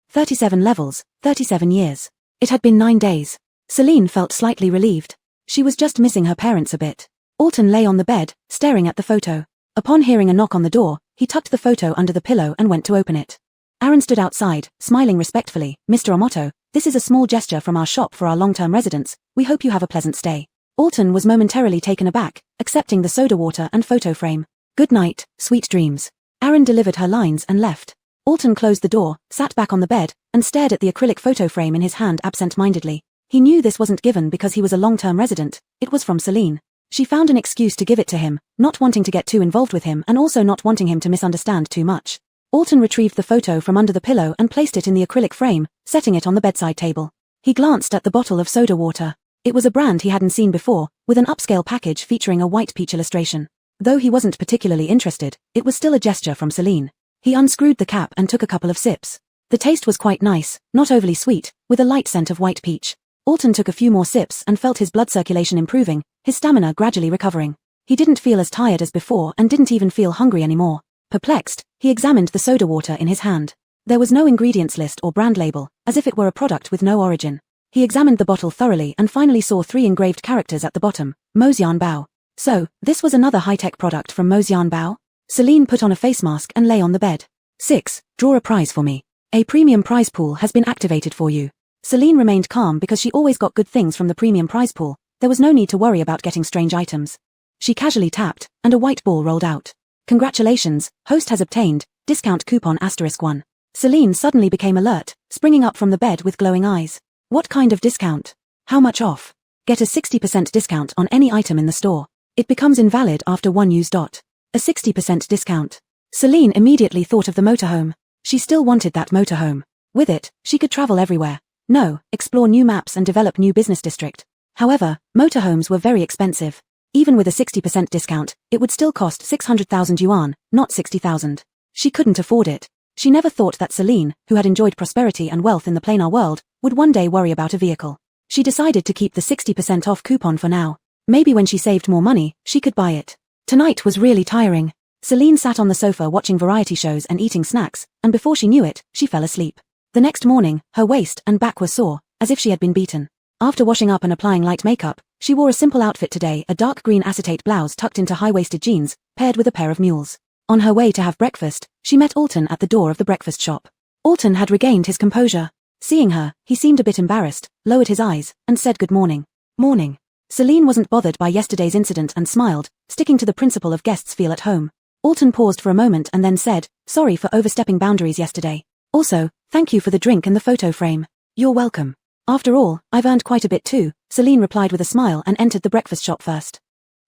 S1: 37 levels, 37 years. It had been 9 days. Celine felt slightly relieved. She was just missing her parents a bit. Alton lay on the bed, staring at the photo. Upon hearing a knock on the door, he tucked the photo under the pillow and went to open it. Aaron stood outside, smiling respectfully. "Mr. Omoto, this is a small gesture from our shop for our long-term residents. We hope you have a pleasant stay." Alton was momentarily taken aback, accepting the soda water and photo frame. "Good night, sweet dreams." Aaron delivered her lines and left. Alton closed the door, sat back on the bed, and stared at the acrylic photo frame in his hand absent-mindedly. He knew this wasn't given because he was a long-term resident. It was from Celine. She found an excuse to give it to him, not wanting to get too involved with him and also not wanting him to misunderstand too much. Alton retrieved the photo from under the pillow and placed it in the acrylic frame, setting it on the bedside table. He glanced at the bottle of soda water. It was a brand he hadn't seen before, with an upscale package featuring a white peach illustration. Though he wasn't particularly interested, it was still a gesture from Celine. He unscrewed the cap and took a couple of sips. The taste was quite nice, not overly sweet, with a light scent of white peach. Alton took a few more sips and felt his blood circulation improving, his stamina gradually recovering. He didn't feel as tired as before and didn't even feel hungry anymore. Perplexed, he examined the soda water in his hand. There was no ingredients list or brand label, as if it were a product with no origin. He examined the bottle thoroughly and finally saw 3 engraved characters at the bottom, Mosyan Bao. So, this was another high-tech product from Mosyan Bao? Celine put on a face mask and lay on the bed. 6. Draw a prize for me. A premium prize pool has been activated for you. Celine remained calm because she always got good things from the premium prize pool. There was no need to worry about getting strange items. She casually tapped, and a white ball rolled out. Congratulations, host has obtained, discount coupon *1. Celine suddenly became alert, springing up from the bed with glowing eyes. What kind of discount? How much off? Get a 60% discount on any item in the store. It becomes invalid after 1 use. A 60% discount. Celine immediately thought of the motorhome. She still wanted that motorhome. With it, she could travel everywhere. No, explore new maps and develop new business district. However, motorhomes were very expensive. Even with a 60% discount, it would still cost 600,000 yuan, not 60,000. She couldn't afford it. She never thought that Celine, who had enjoyed prosperity and wealth in the planar world, would one day worry about a vehicle. She decided to keep the 60% off coupon for now. Maybe when she saved more money, she could buy it. Tonight was really tiring. Celine sat on the sofa watching variety shows and eating snacks, and before she knew it, she fell asleep. The next morning, her waist and back were sore, as if she had been beaten. After washing up and applying light makeup, she wore a simple outfit today, a dark green acetate blouse tucked into high-waisted jeans, paired with a pair of mules. On her way to have breakfast, she met Alton at the door of the breakfast shop. Alton had regained his composure. Seeing her, he seemed a bit embarrassed, lowered his eyes, and said good morning. Morning. Celine wasn't bothered by yesterday's incident and smiled, sticking to the principle of guests feel at home. Alton paused for a moment and then said, sorry for overstepping boundaries yesterday. Also, thank you for the drink and the photo frame. You're welcome. After all, I've earned quite a bit too, Celine replied with a smile and entered the breakfast shop first.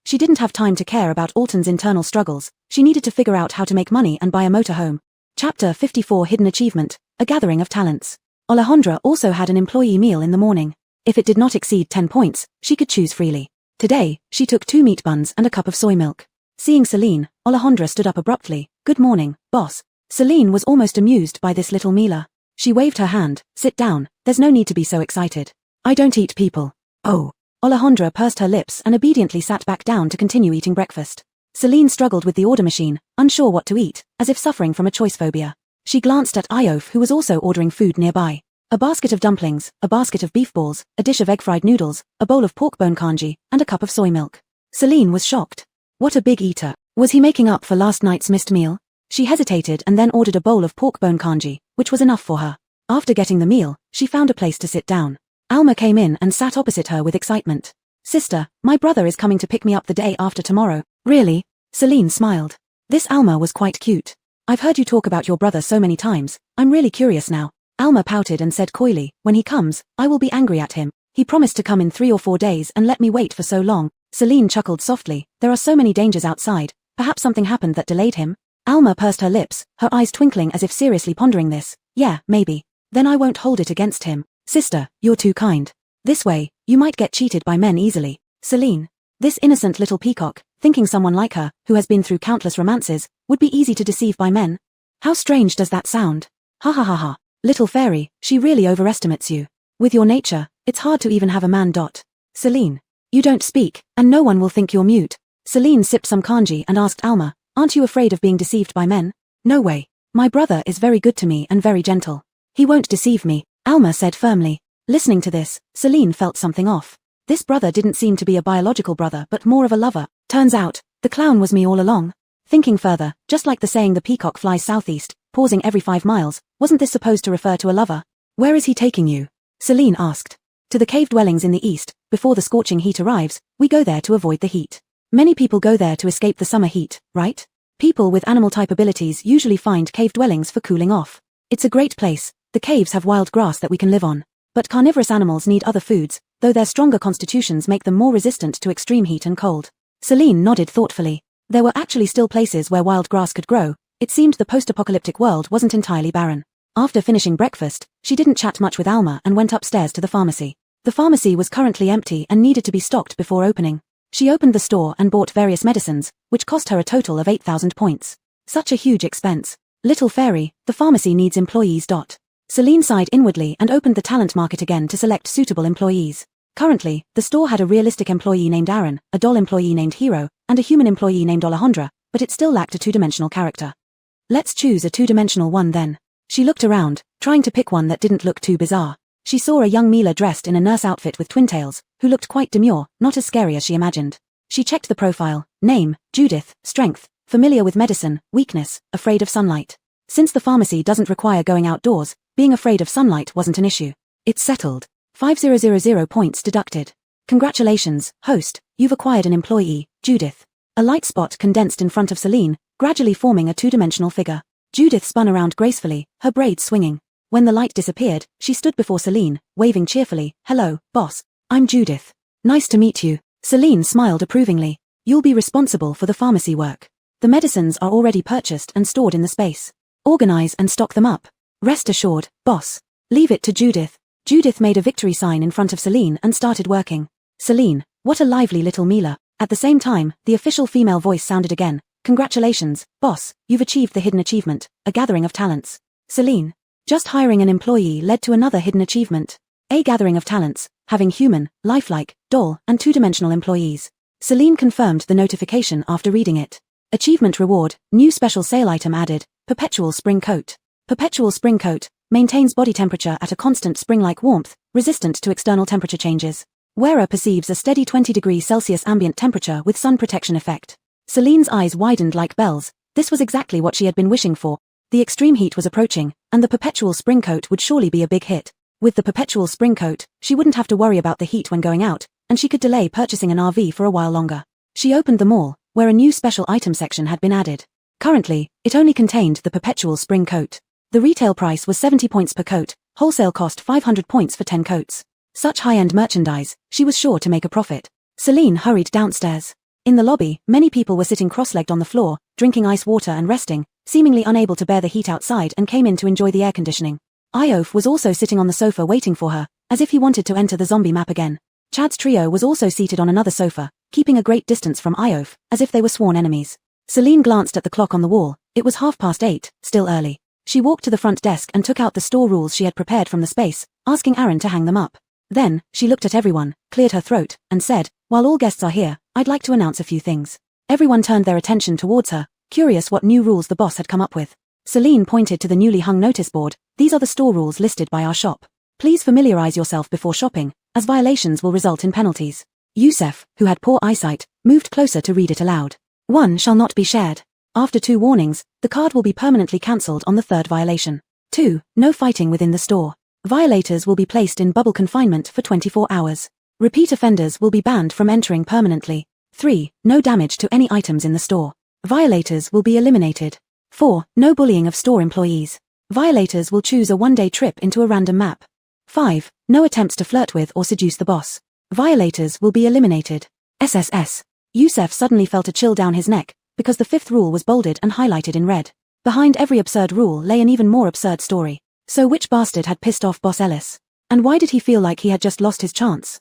S1: She didn't have time to care about Alton's internal struggles. She needed to figure out how to make money and buy a motorhome. Chapter 54 Hidden Achievement, A Gathering of Talents. Alejandra also had an employee meal in the morning. If it did not exceed 10 points, she could choose freely. Today, she took 2 meat buns and a cup of soy milk. Seeing Celine, Alejandra stood up abruptly. Good morning, boss. Celine was almost amused by this little mealer. She waved her hand. Sit down, there's no need to be so excited. I don't eat people. Oh. Alejandra pursed her lips and obediently sat back down to continue eating breakfast. Celine struggled with the order machine, unsure what to eat, as if suffering from a choice phobia. She glanced at Iof, who was also ordering food nearby. A basket of dumplings, a basket of beef balls, a dish of egg-fried noodles, a bowl of pork bone congee, and a cup of soy milk. Celine was shocked. What a big eater. Was he making up for last night's missed meal? She hesitated and then ordered a bowl of pork bone congee, which was enough for her. After getting the meal, she found a place to sit down. Alma came in and sat opposite her with excitement. Sister, my brother is coming to pick me up the day after tomorrow. Really? Celine smiled. This Alma was quite cute. I've heard you talk about your brother so many times, I'm really curious now. Alma pouted and said coyly, when he comes, I will be angry at him. He promised to come in 3 or 4 days and let me wait for so long. Celine chuckled softly. There are so many dangers outside. Perhaps something happened that delayed him. Alma pursed her lips, her eyes twinkling as if seriously pondering this. Yeah, maybe. Then I won't hold it against him. Sister, you're too kind. This way, you might get cheated by men easily. Celine. This innocent little peacock, thinking someone like her, who has been through countless romances, would be easy to deceive by men. How strange does that sound? Ha ha ha ha. Little fairy, she really overestimates you. With your nature, it's hard to even have a man. Celine. You don't speak, and no one will think you're mute. Celine sipped some congee and asked Alma, aren't you afraid of being deceived by men? No way. My brother is very good to me and very gentle. He won't deceive me, Alma said firmly. Listening to this, Celine felt something off. This brother didn't seem to be a biological brother but more of a lover. Turns out, the clown was me all along. Thinking further, just like the saying the peacock flies southeast, pausing every 5 miles, wasn't this supposed to refer to a lover? Where is he taking you? Celine asked. To the cave dwellings in the east. Before the scorching heat arrives, we go there to avoid the heat. Many people go there to escape the summer heat, right? People with animal-type abilities usually find cave dwellings for cooling off. It's a great place. The caves have wild grass that we can live on. But carnivorous animals need other foods, though their stronger constitutions make them more resistant to extreme heat and cold. Celine nodded thoughtfully. There were actually still places where wild grass could grow. It seemed the post-apocalyptic world wasn't entirely barren. After finishing breakfast, she didn't chat much with Alma and went upstairs to the pharmacy. The pharmacy was currently empty and needed to be stocked before opening. She opened the store and bought various medicines, which cost her a total of 8,000 points. Such a huge expense. Little fairy, the pharmacy needs employees. Celine sighed inwardly and opened the talent market again to select suitable employees. Currently, the store had a realistic employee named Aaron, a doll employee named Hero, and a human employee named Alejandra, but it still lacked a 2-dimensional character. Let's choose a 2-dimensional one then. She looked around, trying to pick one that didn't look too bizarre. She saw a young Mila dressed in a nurse outfit with twin tails, who looked quite demure, not as scary as she imagined. She checked the profile. Name, Judith, strength, familiar with medicine, weakness, afraid of sunlight. Since the pharmacy doesn't require going outdoors, being afraid of sunlight wasn't an issue. It's settled. 5000 points deducted. Congratulations, host, you've acquired an employee, Judith. A light spot condensed in front of Celine, gradually forming a two-dimensional figure. Judith spun around gracefully, her braids swinging. When the light disappeared, she stood before Celine, waving cheerfully. Hello, boss. I'm Judith. Nice to meet you. Celine smiled approvingly. You'll be responsible for the pharmacy work. The medicines are already purchased and stored in the space. Organize and stock them up. Rest assured, boss. Leave it to Judith. Judith made a victory sign in front of Celine and started working. Celine, what a lively little Mila. At the same time, the official female voice sounded again. Congratulations, boss, you've achieved the hidden achievement, a gathering of talents. Celine. Just hiring an employee led to another hidden achievement. A gathering of talents, having human, lifelike, doll, and two-dimensional employees. Celine confirmed the notification after reading it. Achievement reward, new special sale item added, Perpetual Spring Coat. Perpetual Spring Coat, maintains body temperature at a constant spring-like warmth, resistant to external temperature changes. Wearer perceives a steady 20 degrees Celsius ambient temperature with sun protection effect. Celine's eyes widened like bells. This was exactly what she had been wishing for. The extreme heat was approaching, and the Perpetual Spring Coat would surely be a big hit. With the Perpetual Spring Coat, she wouldn't have to worry about the heat when going out, and she could delay purchasing an RV for a while longer. She opened the mall, where a new special item section had been added. Currently, it only contained the Perpetual Spring Coat. The retail price was 70 points per coat, wholesale cost 500 points for 10 coats. Such high-end merchandise, she was sure to make a profit. Celine hurried downstairs. In the lobby, many people were sitting cross-legged on the floor, drinking ice water and resting, seemingly unable to bear the heat outside and came in to enjoy the air conditioning. Iof was also sitting on the sofa waiting for her, as if he wanted to enter the zombie map again. Chad's trio was also seated on another sofa, keeping a great distance from Iof, as if they were sworn enemies. Celine glanced at the clock on the wall. It was 8:30, still early. She walked to the front desk and took out the store rules she had prepared from the space, asking Aaron to hang them up. Then, she looked at everyone, cleared her throat, and said, while all guests are here, I'd like to announce a few things. Everyone turned their attention towards her, curious what new rules the boss had come up with. Celine pointed to the newly hung notice board. These are the store rules listed by our shop. Please familiarize yourself before shopping, as violations will result in penalties. Youssef, who had poor eyesight, moved closer to read it aloud. 1 shall not be shared. After 2 warnings, the card will be permanently cancelled on the 3rd violation. 2. No fighting within the store. Violators will be placed in bubble confinement for 24 hours. Repeat offenders will be banned from entering permanently. 3. No damage to any items in the store. Violators will be eliminated. 4. No bullying of store employees. Violators will choose a one-day trip into a random map. 5. No attempts to flirt with or seduce the boss. Violators will be eliminated. SSS. Youssef suddenly felt a chill down his neck, because the 5th rule was bolded and highlighted in red. Behind every absurd rule lay an even more absurd story. So which bastard had pissed off Boss Ellis? And why did he feel like he had just lost his chance?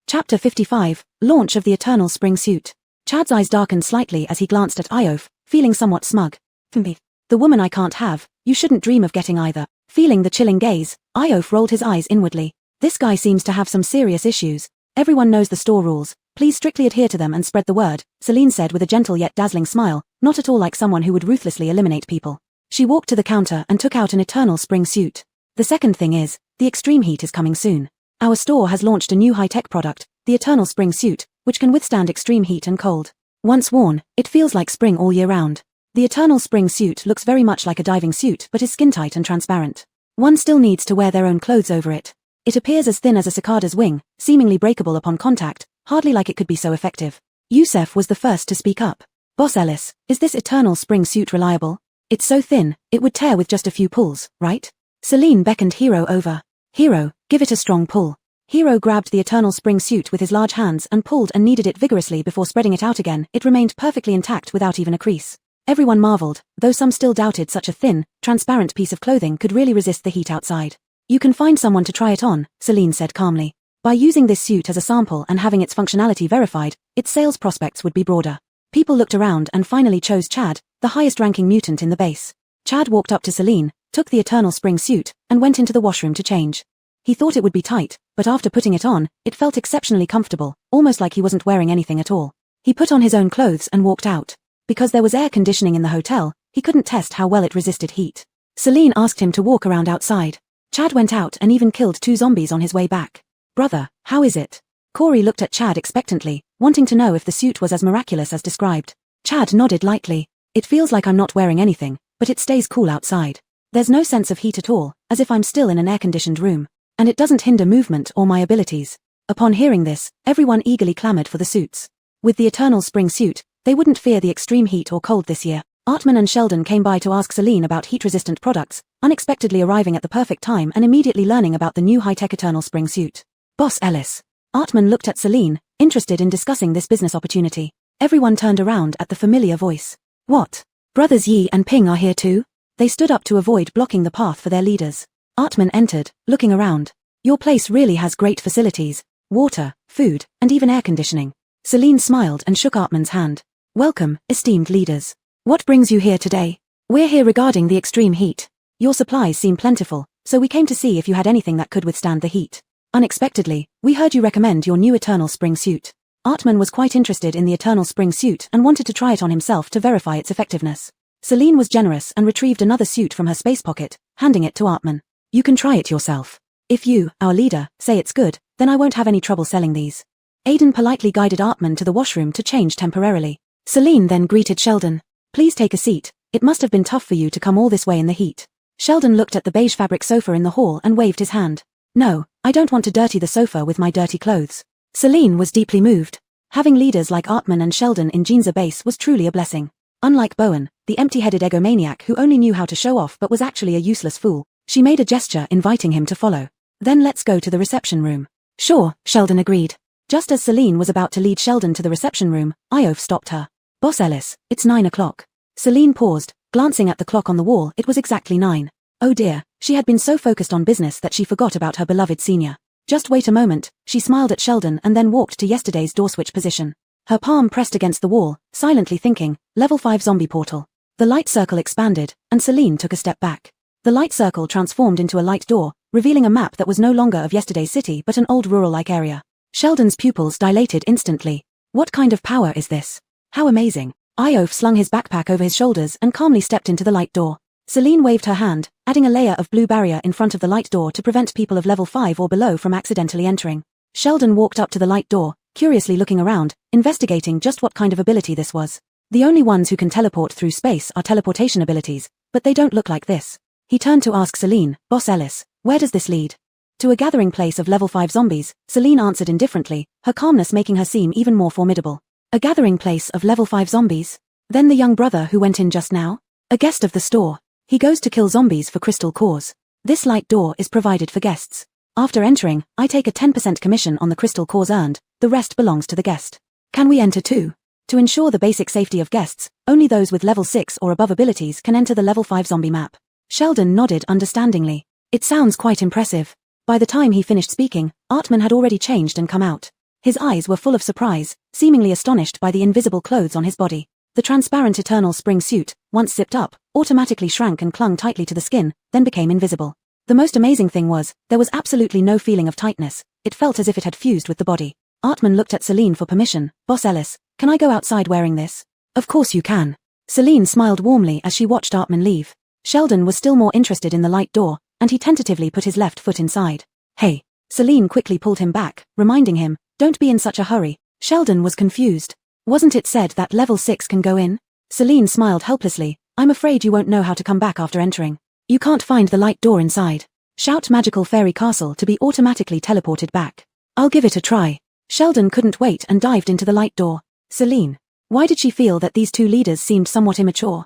S1: Chapter 55, Launch of the Eternal Spring Suit. Chad's eyes darkened slightly as he glanced at Iof, feeling somewhat smug. The woman I can't have, you shouldn't dream of getting either. Feeling the chilling gaze, Iof rolled his eyes inwardly. This guy seems to have some serious issues. Everyone knows the store rules. Please strictly adhere to them and spread the word, Celine said with a gentle yet dazzling smile, not at all like someone who would ruthlessly eliminate people. She walked to the counter and took out an Eternal Spring Suit. The second thing is, the extreme heat is coming soon. Our store has launched a new high-tech product, the Eternal Spring Suit, which can withstand extreme heat and cold. Once worn, it feels like spring all year round. The Eternal Spring Suit looks very much like a diving suit but is skin-tight and transparent. One still needs to wear their own clothes over it. It appears as thin as a cicada's wing, seemingly breakable upon contact, hardly like it could be so effective. Youssef was the first to speak up. Boss Ellis, is this Eternal Spring Suit reliable? It's so thin, it would tear with just a few pulls, right? Celine beckoned Hero over. Hero, give it a strong pull. Hero grabbed the Eternal Spring Suit with his large hands and pulled and kneaded it vigorously before spreading it out again. It remained perfectly intact without even a crease. Everyone marveled, though some still doubted such a thin, transparent piece of clothing could really resist the heat outside. You can find someone to try it on, Celine said calmly. By using this suit as a sample and having its functionality verified, its sales prospects would be broader. People looked around and finally chose Chad, the highest-ranking mutant in the base. Chad walked up to Celine, took the Eternal Spring Suit, and went into the washroom to change. He thought it would be tight, but after putting it on, it felt exceptionally comfortable, almost like he wasn't wearing anything at all. He put on his own clothes and walked out. Because there was air conditioning in the hotel, he couldn't test how well it resisted heat. Celine asked him to walk around outside. Chad went out and even killed 2 zombies on his way back. Brother, how is it? Corey looked at Chad expectantly, wanting to know if the suit was as miraculous as described. Chad nodded lightly. It feels like I'm not wearing anything, but it stays cool outside. There's no sense of heat at all, as if I'm still in an air-conditioned room. And it doesn't hinder movement or my abilities. Upon hearing this, everyone eagerly clamored for the suits. With the Eternal Spring suit, they wouldn't fear the extreme heat or cold this year. Artman and Sheldon came by to ask Celine about heat-resistant products, unexpectedly arriving at the perfect time and immediately learning about the new high-tech Eternal Spring suit. Boss Ellis. Artman looked at Celine, interested in discussing this business opportunity. Everyone turned around at the familiar voice. What? Brothers Yi and Ping are here too? They stood up to avoid blocking the path for their leaders. Artman entered, looking around. Your place really has great facilities. Water, food, and even air conditioning. Celine smiled and shook Artman's hand. Welcome, esteemed leaders. What brings you here today? We're here regarding the extreme heat. Your supplies seem plentiful, so we came to see if you had anything that could withstand the heat. Unexpectedly, we heard you recommend your new Eternal Spring suit. Artman was quite interested in the Eternal Spring suit and wanted to try it on himself to verify its effectiveness. Celine was generous and retrieved another suit from her space pocket, handing it to Artman. You can try it yourself. If you, our leader, say it's good, then I won't have any trouble selling these. Aiden politely guided Artman to the washroom to change temporarily. Celine then greeted Sheldon. Please take a seat, it must have been tough for you to come all this way in the heat. Sheldon looked at the beige fabric sofa in the hall and waved his hand. No, I don't want to dirty the sofa with my dirty clothes. Celine was deeply moved. Having leaders like Artman and Sheldon in Ginza base was truly a blessing. Unlike Bowen, the empty-headed egomaniac who only knew how to show off but was actually a useless fool, she made a gesture inviting him to follow. Then let's go to the reception room. Sure, Sheldon agreed. Just as Celine was about to lead Sheldon to the reception room, Iof stopped her. Boss Ellis, it's 9 o'clock. Celine paused, glancing at the clock on the wall. It was exactly 9. Oh dear, she had been so focused on business that she forgot about her beloved senior. Just wait a moment, she smiled at Sheldon and then walked to yesterday's door switch position. Her palm pressed against the wall, silently thinking, level 5 zombie portal. The light circle expanded, and Celine took a step back. The light circle transformed into a light door, revealing a map that was no longer of yesterday's city but an old rural-like area. Sheldon's pupils dilated instantly. What kind of power is this? How amazing. Iof slung his backpack over his shoulders and calmly stepped into the light door. Celine waved her hand, adding a layer of blue barrier in front of the light door to prevent people of level 5 or below from accidentally entering. Sheldon walked up to the light door, curiously looking around, investigating just what kind of ability this was. The only ones who can teleport through space are teleportation abilities, but they don't look like this. He turned to ask Celine, Boss Ellis, where does this lead? To a gathering place of level 5 zombies, Celine answered indifferently, her calmness making her seem even more formidable. A gathering place of level 5 zombies? Then the young brother who went in just now? A guest of the store. He goes to kill zombies for crystal cores. This light door is provided for guests. After entering, I take a 10% commission on the crystal cores earned, the rest belongs to the guest. Can we enter too? To ensure the basic safety of guests, only those with level 6 or above abilities can enter the level 5 zombie map. Sheldon nodded understandingly. It sounds quite impressive. By the time he finished speaking, Artman had already changed and come out. His eyes were full of surprise, seemingly astonished by the invisible clothes on his body. The transparent Eternal Spring suit, once zipped up, automatically shrank and clung tightly to the skin, then became invisible. The most amazing thing was, there was absolutely no feeling of tightness. It felt as if it had fused with the body. Artman looked at Celine for permission. Boss Ellis, can I go outside wearing this? Of course you can. Celine smiled warmly as she watched Artman leave. Sheldon was still more interested in the light door, and he tentatively put his left foot inside. Hey. Celine quickly pulled him back, reminding him, don't be in such a hurry. Sheldon was confused. Wasn't it said that level 6 can go in? Celine smiled helplessly. I'm afraid you won't know how to come back after entering. You can't find the light door inside. Shout magical fairy castle to be automatically teleported back. I'll give it a try. Sheldon couldn't wait and dived into the light door. Celine. Why did she feel that these two leaders seemed somewhat immature?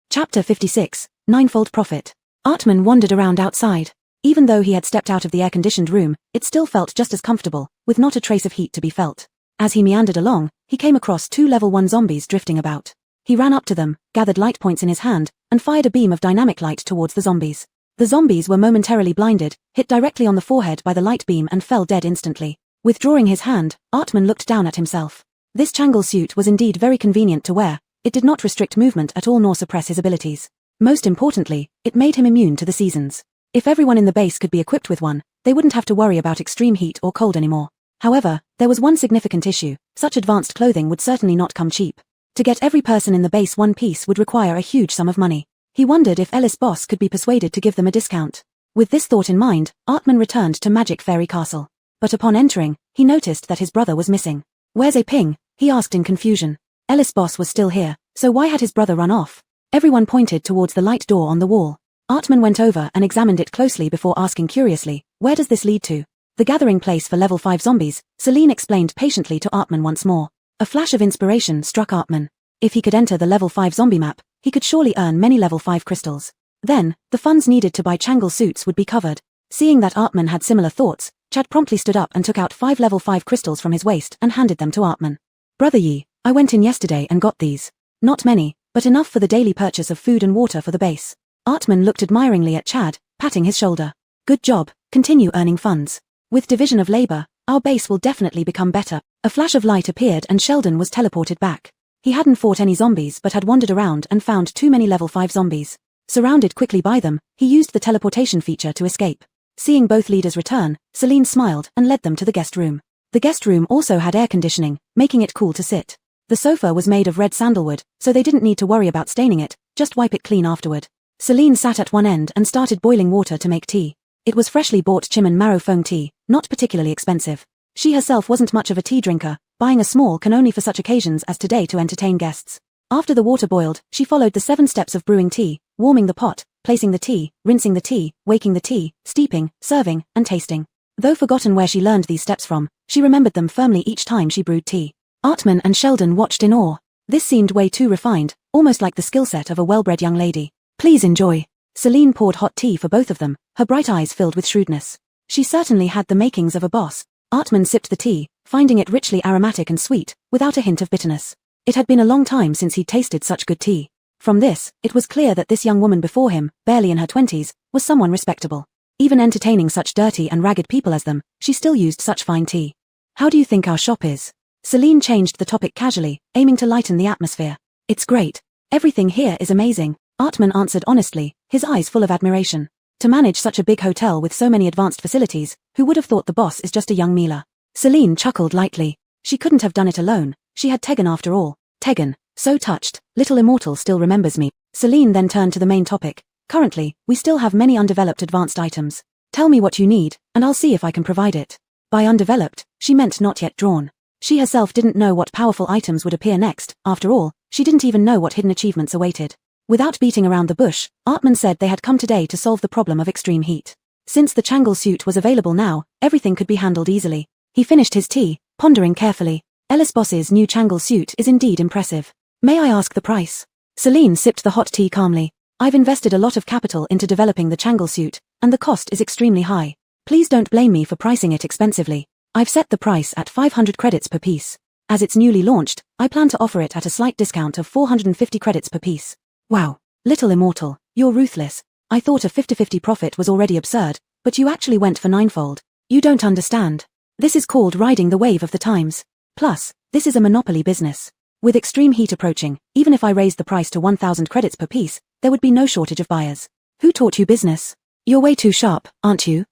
S1: Chapter 56, Ninefold Profit. Artman wandered around outside. Even though he had stepped out of the air-conditioned room, it still felt just as comfortable, with not a trace of heat to be felt. As he meandered along, he came across 2 level 1 zombies drifting about. He ran up to them, gathered light points in his hand, and fired a beam of dynamic light towards the zombies. The zombies were momentarily blinded, hit directly on the forehead by the light beam and fell dead instantly. Withdrawing his hand, Artman looked down at himself. This Changle suit was indeed very convenient to wear. It did not restrict movement at all nor suppress his abilities. Most importantly, it made him immune to the seasons. If everyone in the base could be equipped with one, they wouldn't have to worry about extreme heat or cold anymore. However, there was one significant issue. Such advanced clothing would certainly not come cheap. To get every person in the base one piece would require a huge sum of money. He wondered if Ellis Boss could be persuaded to give them a discount. With this thought in mind, Artman returned to Magic Fairy Castle. But upon entering, he noticed that his brother was missing. "Where's Ping?" he asked in confusion. Ellis Boss was still here, so why had his brother run off? Everyone pointed towards the light door on the wall. Artman went over and examined it closely before asking curiously, "Where does this lead to?" "The gathering place for level 5 zombies," Celine explained patiently to Artman once more. A flash of inspiration struck Artman. If he could enter the level 5 zombie map, he could surely earn many level 5 crystals. Then, the funds needed to buy Changle suits would be covered. Seeing that Artman had similar thoughts, Chad promptly stood up and took out 5 level 5 crystals from his waist and handed them to Artman. "Brother Yi, I went in yesterday and got these. Not many, but enough for the daily purchase of food and water for the base." Artman looked admiringly at Chad, patting his shoulder. "Good job, continue earning funds. With division of labor, our base will definitely become better." A flash of light appeared and Sheldon was teleported back. He hadn't fought any zombies but had wandered around and found too many level 5 zombies. Surrounded quickly by them, he used the teleportation feature to escape. Seeing both leaders return, Celine smiled and led them to the guest room. The guest room also had air conditioning, making it cool to sit. The sofa was made of red sandalwood, so they didn't need to worry about staining it, just wipe it clean afterward. Celine sat at one end and started boiling water to make tea. It was freshly bought Chim Marrow foam tea, not particularly expensive. She herself wasn't much of a tea drinker, buying a small can only for such occasions as today to entertain guests. After the water boiled, she followed the 7 steps of brewing tea, warming the pot, placing the tea, rinsing the tea, waking the tea, steeping, serving, and tasting. Though forgotten where she learned these steps from, she remembered them firmly each time she brewed tea. Artman and Sheldon watched in awe. This seemed way too refined, almost like the skill set of a well-bred young lady. "Please enjoy." Celine poured hot tea for both of them, her bright eyes filled with shrewdness. She certainly had the makings of a boss. Artman sipped the tea, finding it richly aromatic and sweet, without a hint of bitterness. It had been a long time since he'd tasted such good tea. From this, it was clear that this young woman before him, barely in her 20s, was someone respectable. Even entertaining such dirty and ragged people as them, she still used such fine tea. "How do you think our shop is?" Celine changed the topic casually, aiming to lighten the atmosphere. "It's great. Everything here is amazing," Artman answered honestly, his eyes full of admiration. To manage such a big hotel with so many advanced facilities, who would have thought the boss is just a young Mila? Celine chuckled lightly. She couldn't have done it alone, she had Tegan after all. Tegan, so touched, little immortal still remembers me. Celine then turned to the main topic. "Currently, we still have many undeveloped advanced items. Tell me what you need, and I'll see if I can provide it." By undeveloped, she meant not yet drawn. She herself didn't know what powerful items would appear next, after all, she didn't even know what hidden achievements awaited. Without beating around the bush, Artman said they had come today to solve the problem of extreme heat. Since the Changle suit was available now, everything could be handled easily. He finished his tea, pondering carefully. Ellis Boss's new Changle suit is indeed impressive. "May I ask the price?" Celine sipped the hot tea calmly. "I've invested a lot of capital into developing the Changle suit, and the cost is extremely high. Please don't blame me for pricing it expensively. I've set the price at 500 credits per piece. As it's newly launched, I plan to offer it at a slight discount of 450 credits per piece." "Wow, little immortal, you're ruthless. I thought a 50-50 profit was already absurd, but you actually went for ninefold. You don't understand. This is called riding the wave of the times. Plus, this is a monopoly business. With extreme heat approaching, even if I raised the price to 1,000 credits per piece, there would be no shortage of buyers. Who taught you business? You're way too sharp, aren't you?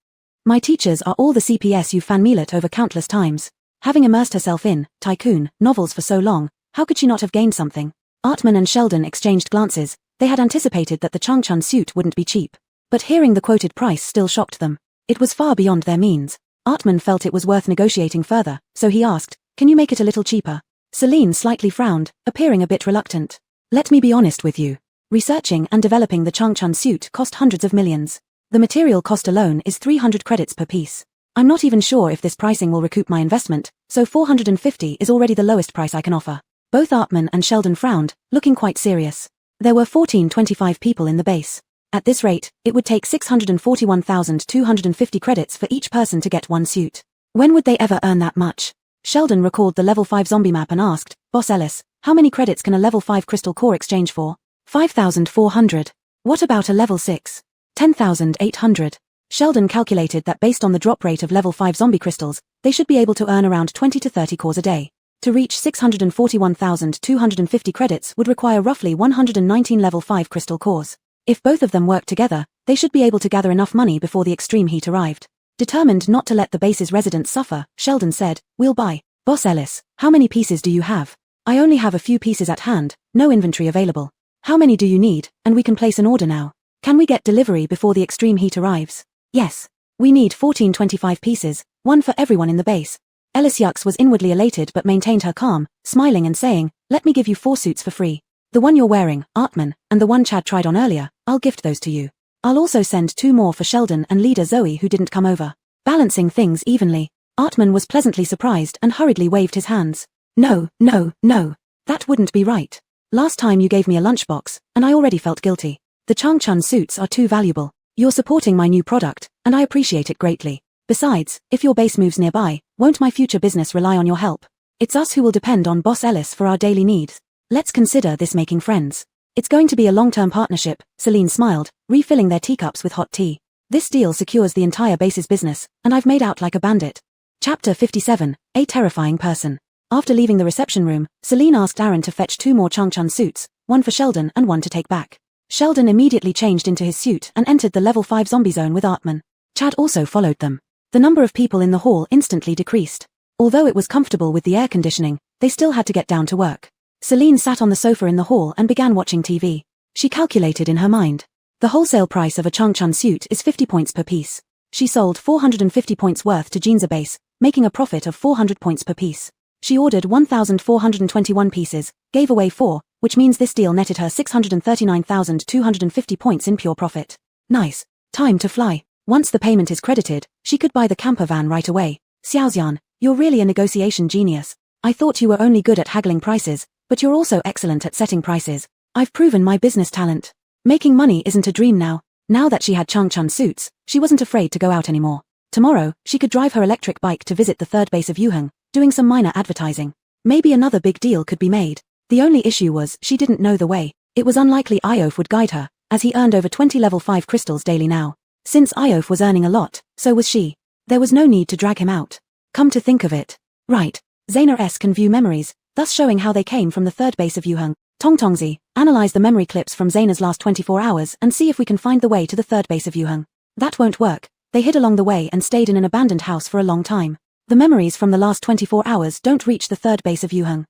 S1: My teachers are all the CPS you've fanmelet over countless times. Having immersed herself in tycoon novels for so long, how could she not have gained something?" Artman and Sheldon exchanged glances. They had anticipated that the Changchun suit wouldn't be cheap. But hearing the quoted price still shocked them. It was far beyond their means. Artman felt it was worth negotiating further, so he asked, "Can you make it a little cheaper?" Celine slightly frowned, appearing a bit reluctant. "Let me be honest with you. Researching and developing the Changchun suit cost hundreds of millions. The material cost alone is 300 credits per piece. I'm not even sure if this pricing will recoup my investment, so 450 is already the lowest price I can offer." Both Artman and Sheldon frowned, looking quite serious. There were 1425 people in the base. At this rate, it would take 641,250 credits for each person to get one suit. When would they ever earn that much? Sheldon recalled the level 5 zombie map and asked, "Boss Ellis, how many credits can a level 5 crystal core exchange for?" 5,400. "What about a level 6? 10,800. Sheldon calculated that based on the drop rate of level 5 zombie crystals, they should be able to earn around 20 to 30 cores a day. To reach 641,250 credits would require roughly 119 level 5 crystal cores. If both of them worked together, they should be able to gather enough money before the extreme heat arrived. Determined not to let the base's residents suffer, Sheldon said, "We'll buy." "Boss Ellis, how many pieces do you have?" "I only have a few pieces at hand, no inventory available." "How many do you need, and we can place an order now? Can we get delivery before the extreme heat arrives?" Yes. We need 1425 pieces, one for everyone in the base. Elysiux was inwardly elated but maintained her calm, smiling and saying, let me give you 4 suits for free. The one you're wearing, Artman, and the one Chad tried on earlier, I'll gift those to you. I'll also send 2 more for Sheldon and leader Zoe who didn't come over. Balancing things evenly. Artman was pleasantly surprised and hurriedly waved his hands. No, no, no. That wouldn't be right. Last time you gave me a lunchbox, and I already felt guilty. The Changchun suits are too valuable. You're supporting my new product, and I appreciate it greatly. Besides, if your base moves nearby, won't my future business rely on your help? It's us who will depend on Boss Ellis for our daily needs. Let's consider this making friends. It's going to be a long-term partnership, Celine smiled, refilling their teacups with hot tea. This deal secures the entire base's business, and I've made out like a bandit. Chapter 57, A Terrifying Person. After leaving the reception room, Celine asked Aaron to fetch 2 more Changchun suits, one for Sheldon and one to take back. Sheldon immediately changed into his suit and entered the level 5 zombie zone with Artman. Chad also followed them. The number of people in the hall instantly decreased. Although it was comfortable with the air conditioning, they still had to get down to work. Celine sat on the sofa in the hall and began watching TV. She calculated in her mind. The wholesale price of a Changchun suit is 50 points per piece. She sold 450 points worth to Jinza base, making a profit of 400 points per piece. She ordered 1,421 pieces, gave away 4, which means this deal netted her 639,250 points in pure profit. Nice. Time to fly. Once the payment is credited, she could buy the camper van right away. Xiaoxian, you're really a negotiation genius. I thought you were only good at haggling prices, but you're also excellent at setting prices. I've proven my business talent. Making money isn't a dream now. Now that she had Changchun suits, she wasn't afraid to go out anymore. Tomorrow, she could drive her electric bike to visit the third base of Yuheng, doing some minor advertising. Maybe another big deal could be made. The only issue was she didn't know the way. It was unlikely Iof would guide her, as he earned over 20 level 5 crystals daily now. Since Iof was earning a lot, so was she. There was no need to drag him out. Come to think of it. Right. Zaina S can view memories, thus showing how they came from the third base of Yuheng. Tongtongzi, analyze the memory clips from Zaina's last 24 hours and see if we can find the way to the third base of Yuheng. That won't work. They hid along the way and stayed in an abandoned house for a long time. The memories from the last 24 hours don't reach the third base of Yuheng.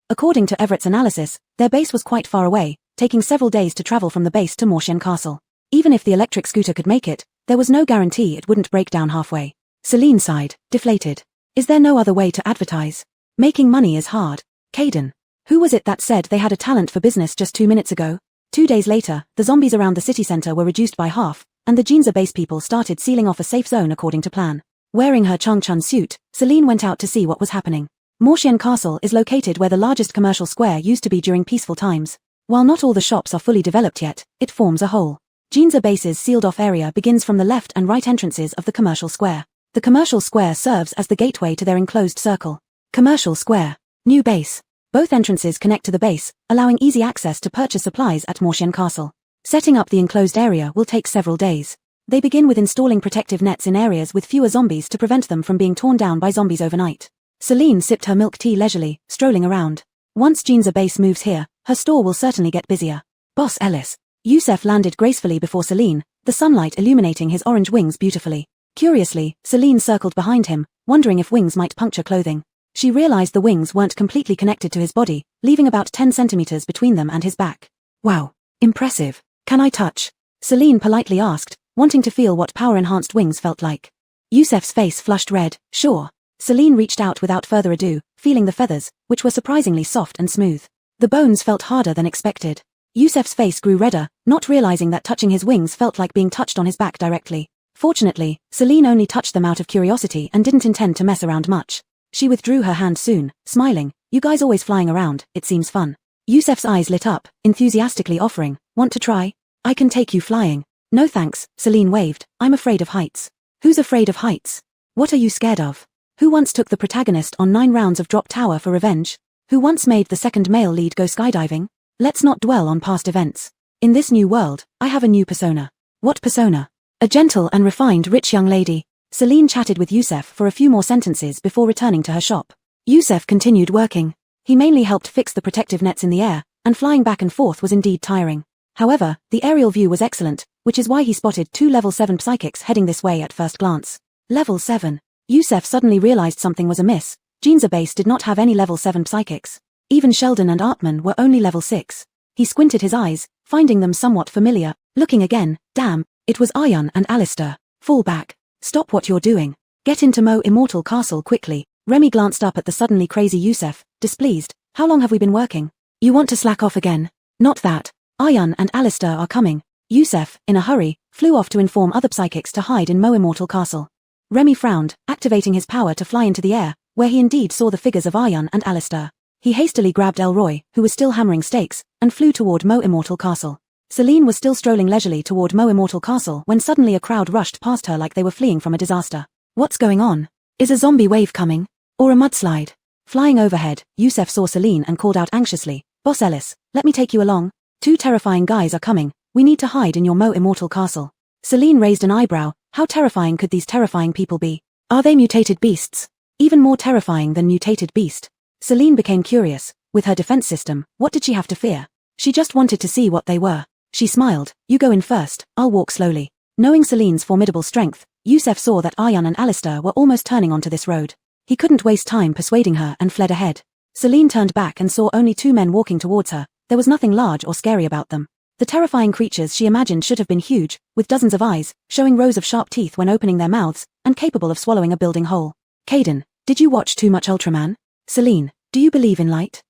S1: According to Everett's analysis, their base was quite far away, taking several days to travel from the base to Morshian Castle. Even if the electric scooter could make it, there was no guarantee it wouldn't break down halfway. Celine sighed, deflated. Is there no other way to advertise? Making money is hard. Caden. Who was it that said they had a talent for business just 2 minutes ago? 2 days later, the zombies around the city center were reduced by half, and the Jinza base people started sealing off a safe zone according to plan. Wearing her Changchun suit, Celine went out to see what was happening. Morshian Castle is located where the largest commercial square used to be during peaceful times. While not all the shops are fully developed yet, it forms a whole. Jinza base's sealed-off area begins from the left and right entrances of the commercial square. The commercial square serves as the gateway to their enclosed circle. Commercial square. New base. Both entrances connect to the base, allowing easy access to purchase supplies at Morshian Castle. Setting up the enclosed area will take several days. They begin with installing protective nets in areas with fewer zombies to prevent them from being torn down by zombies overnight. Celine sipped her milk tea leisurely, strolling around. Once Jinza base moves here, her store will certainly get busier. Boss Ellis. Yusef landed gracefully before Celine, the sunlight illuminating his orange wings beautifully. Curiously, Celine circled behind him, wondering if wings might puncture clothing. She realized the wings weren't completely connected to his body, leaving about 10 centimeters between them and his back. Wow. Impressive. Can I touch? Celine politely asked, wanting to feel what power-enhanced wings felt like. Yusef's face flushed red. Sure. Celine reached out without further ado, feeling the feathers, which were surprisingly soft and smooth. The bones felt harder than expected. Yusef's face grew redder, not realizing that touching his wings felt like being touched on his back directly. Fortunately, Celine only touched them out of curiosity and didn't intend to mess around much. She withdrew her hand soon, smiling. You guys always flying around, it seems fun. Yusef's eyes lit up, enthusiastically offering, want to try? I can take you flying. No thanks, Celine waved, I'm afraid of heights. Who's afraid of heights? What are you scared of? Who once took the protagonist on 9 rounds of Drop Tower for revenge? Who once made the second male lead go skydiving? Let's not dwell on past events. In this new world, I have a new persona. What persona? A gentle and refined rich young lady. Celine chatted with Yusef for a few more sentences before returning to her shop. Yusef continued working. He mainly helped fix the protective nets in the air, and flying back and forth was indeed tiring. However, the aerial view was excellent, which is why he spotted 2 level 7 psychics heading this way at first glance. Level 7. Yusef suddenly realized something was amiss. Jinza base did not have any level 7 psychics. Even Sheldon and Artman were only level 6. He squinted his eyes, finding them somewhat familiar. Looking again, damn, it was Aryan and Alistair. Fall back. Stop what you're doing. Get into Mo Immortal Castle quickly. Remy glanced up at the suddenly crazy Yusef, displeased. How long have we been working? You want to slack off again? Not that. Aryan and Alistair are coming. Yusef, in a hurry, flew off to inform other psychics to hide in Mo Immortal Castle. Remy frowned, activating his power to fly into the air, where he indeed saw the figures of Aryan and Alistair. He hastily grabbed Elroy, who was still hammering stakes, and flew toward Mo Immortal Castle. Celine was still strolling leisurely toward Mo Immortal Castle when suddenly a crowd rushed past her like they were fleeing from a disaster. What's going on? Is a zombie wave coming? Or a mudslide? Flying overhead, Yusef saw Celine and called out anxiously, Boss Ellis, let me take you along. 2 terrifying guys are coming. We need to hide in your Mo Immortal Castle. Celine raised an eyebrow. How terrifying could these terrifying people be? Are they mutated beasts? Even more terrifying than mutated beast. Celine became curious. With her defense system, what did she have to fear? She just wanted to see what they were. She smiled. You go in first, I'll walk slowly. Knowing Celine's formidable strength, Yusef saw that Aryan and Alistair were almost turning onto this road. He couldn't waste time persuading her and fled ahead. Celine turned back and saw only 2 men walking towards her. There was nothing large or scary about them. The terrifying creatures she imagined should have been huge, with dozens of eyes, showing rows of sharp teeth when opening their mouths, and capable of swallowing a building whole. Caden, did you watch too much Ultraman? Celine, do you believe in light?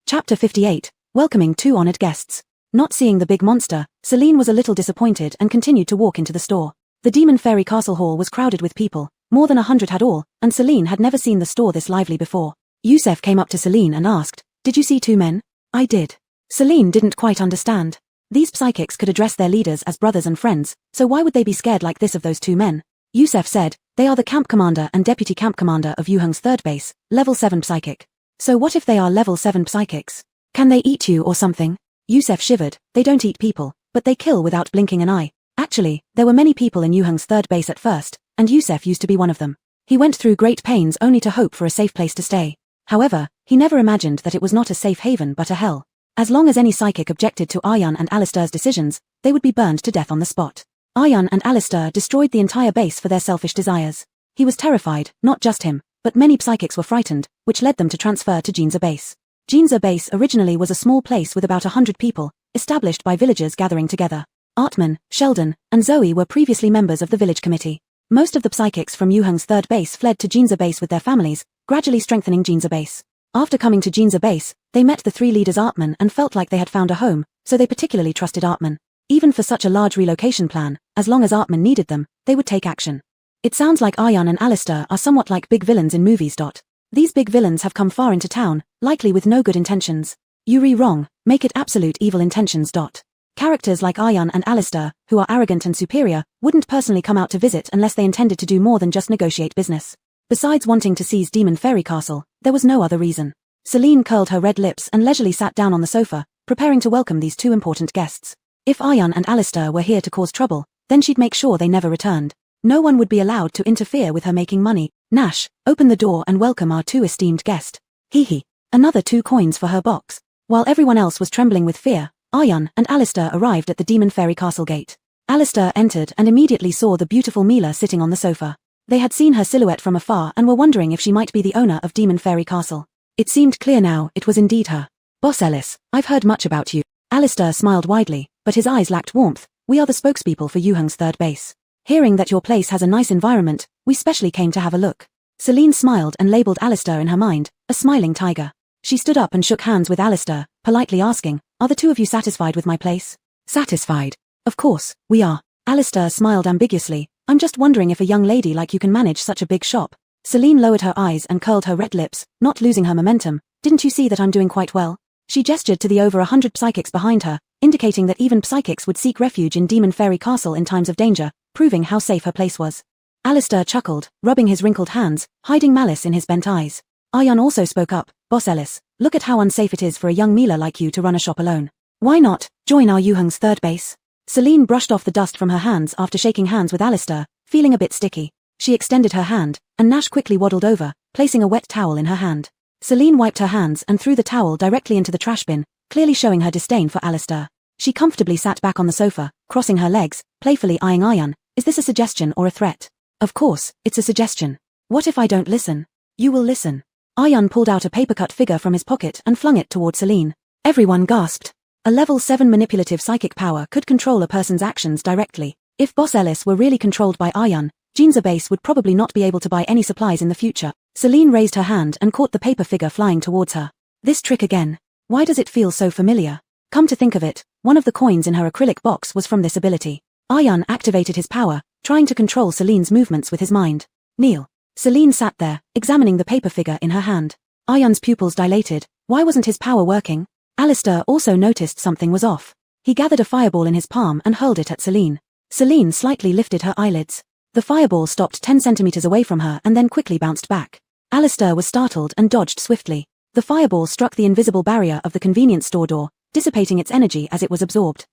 S1: Chapter 58, welcoming 2 honored guests. Not seeing the big monster, Celine was a little disappointed and continued to walk into the store. The Demon Fairy Castle Hall was crowded with people, more than 100 had all, and Celine had never seen the store this lively before. Yusef came up to Celine and asked, Did you see 2 men? I did. Celine didn't quite understand. These psychics could address their leaders as brothers and friends, so why would they be scared like this of those 2 men? Yusef said, They are the camp commander and deputy camp commander of Yuheng's 3rd base, level 7 psychic. So what if they are level 7 psychics? Can they eat you or something? Yusef shivered. They don't eat people, but they kill without blinking an eye. Actually, there were many people in Yuheng's 3rd base at first, and Yusef used to be one of them. He went through great pains only to hope for a safe place to stay. However, he never imagined that it was not a safe haven but a hell. As long as any psychic objected to Aryan and Alistair's decisions, they would be burned to death on the spot. Aryan and Alistair destroyed the entire base for their selfish desires. He was terrified, not just him, but many psychics were frightened, which led them to transfer to Jinza Base. Jinza Base originally was a small place with about 100 people, established by villagers gathering together. Artman, Sheldon, and Zoe were previously members of the village committee. Most of the psychics from Yuheng's 3rd base fled to Jinza Base with their families, gradually strengthening Jinza Base. After coming to Jinza Base, they met the 3 leaders Artman and felt like they had found a home, so they particularly trusted Artman. Even for such a large relocation plan, as long as Artman needed them, they would take action. It sounds like Aryan and Alistair are somewhat like big villains in movies. These big villains have come far into town, likely with no good intentions. Yuri wrong, make it absolute evil intentions. Characters like Aryan and Alistair, who are arrogant and superior, wouldn't personally come out to visit unless they intended to do more than just negotiate business. Besides wanting to seize Demon Fairy Castle, there was no other reason. Celine curled her red lips and leisurely sat down on the sofa, preparing to welcome these 2 important guests. If Aryan and Alistair were here to cause trouble, then she'd make sure they never returned. No one would be allowed to interfere with her making money. Nash, open the door and welcome our 2 esteemed guests. Hee. Another 2 coins for her box. While everyone else was trembling with fear, Aryan and Alistair arrived at the Demon Fairy Castle gate. Alistair entered and immediately saw the beautiful Mila sitting on the sofa. They had seen her silhouette from afar and were wondering if she might be the owner of Demon Fairy Castle. It seemed clear now it was indeed her. Boss Ellis, I've heard much about you. Alistair smiled widely, but his eyes lacked warmth. We are the spokespeople for Yuheng's 3rd base. Hearing that your place has a nice environment, we specially came to have a look. Celine smiled and labeled Alistair in her mind, a smiling tiger. She stood up and shook hands with Alistair, politely asking, Are the 2 of you satisfied with my place? Satisfied. Of course, we are. Alistair smiled ambiguously. I'm just wondering if a young lady like you can manage such a big shop. Celine lowered her eyes and curled her red lips, not losing her momentum. Didn't you see that I'm doing quite well? She gestured to the over 100 psychics behind her, indicating that even psychics would seek refuge in Demon Fairy Castle in times of danger, proving how safe her place was. Alistair chuckled, rubbing his wrinkled hands, hiding malice in his bent eyes. Aryan also spoke up, Boss Ellis, look at how unsafe it is for a young Mila like you to run a shop alone. Why not join our Yuheng's 3rd base? Celine brushed off the dust from her hands after shaking hands with Alistair, feeling a bit sticky. She extended her hand, and Nash quickly waddled over, placing a wet towel in her hand. Celine wiped her hands and threw the towel directly into the trash bin, clearly showing her disdain for Alistair. She comfortably sat back on the sofa, crossing her legs, playfully eyeing Aryan. Is this a suggestion or a threat? Of course, it's a suggestion. What if I don't listen? You will listen. Aryan pulled out a paper-cut figure from his pocket and flung it toward Celine. Everyone gasped. A level 7 manipulative psychic power could control a person's actions directly. If Boss Ellis were really controlled by Aryan, Ginza Base would probably not be able to buy any supplies in the future. Celine raised her hand and caught the paper figure flying towards her. This trick again. Why does it feel so familiar? Come to think of it, one of the coins in her acrylic box was from this ability. Aryan activated his power, trying to control Celine's movements with his mind. Kneel. Celine sat there, examining the paper figure in her hand. Aryan's pupils dilated. Why wasn't his power working? Alistair also noticed something was off. He gathered a fireball in his palm and hurled it at Celine. Celine slightly lifted her eyelids. The fireball stopped 10 centimeters away from her and then quickly bounced back. Alistair was startled and dodged swiftly. The fireball struck the invisible barrier of the convenience store door, dissipating its energy as it was absorbed.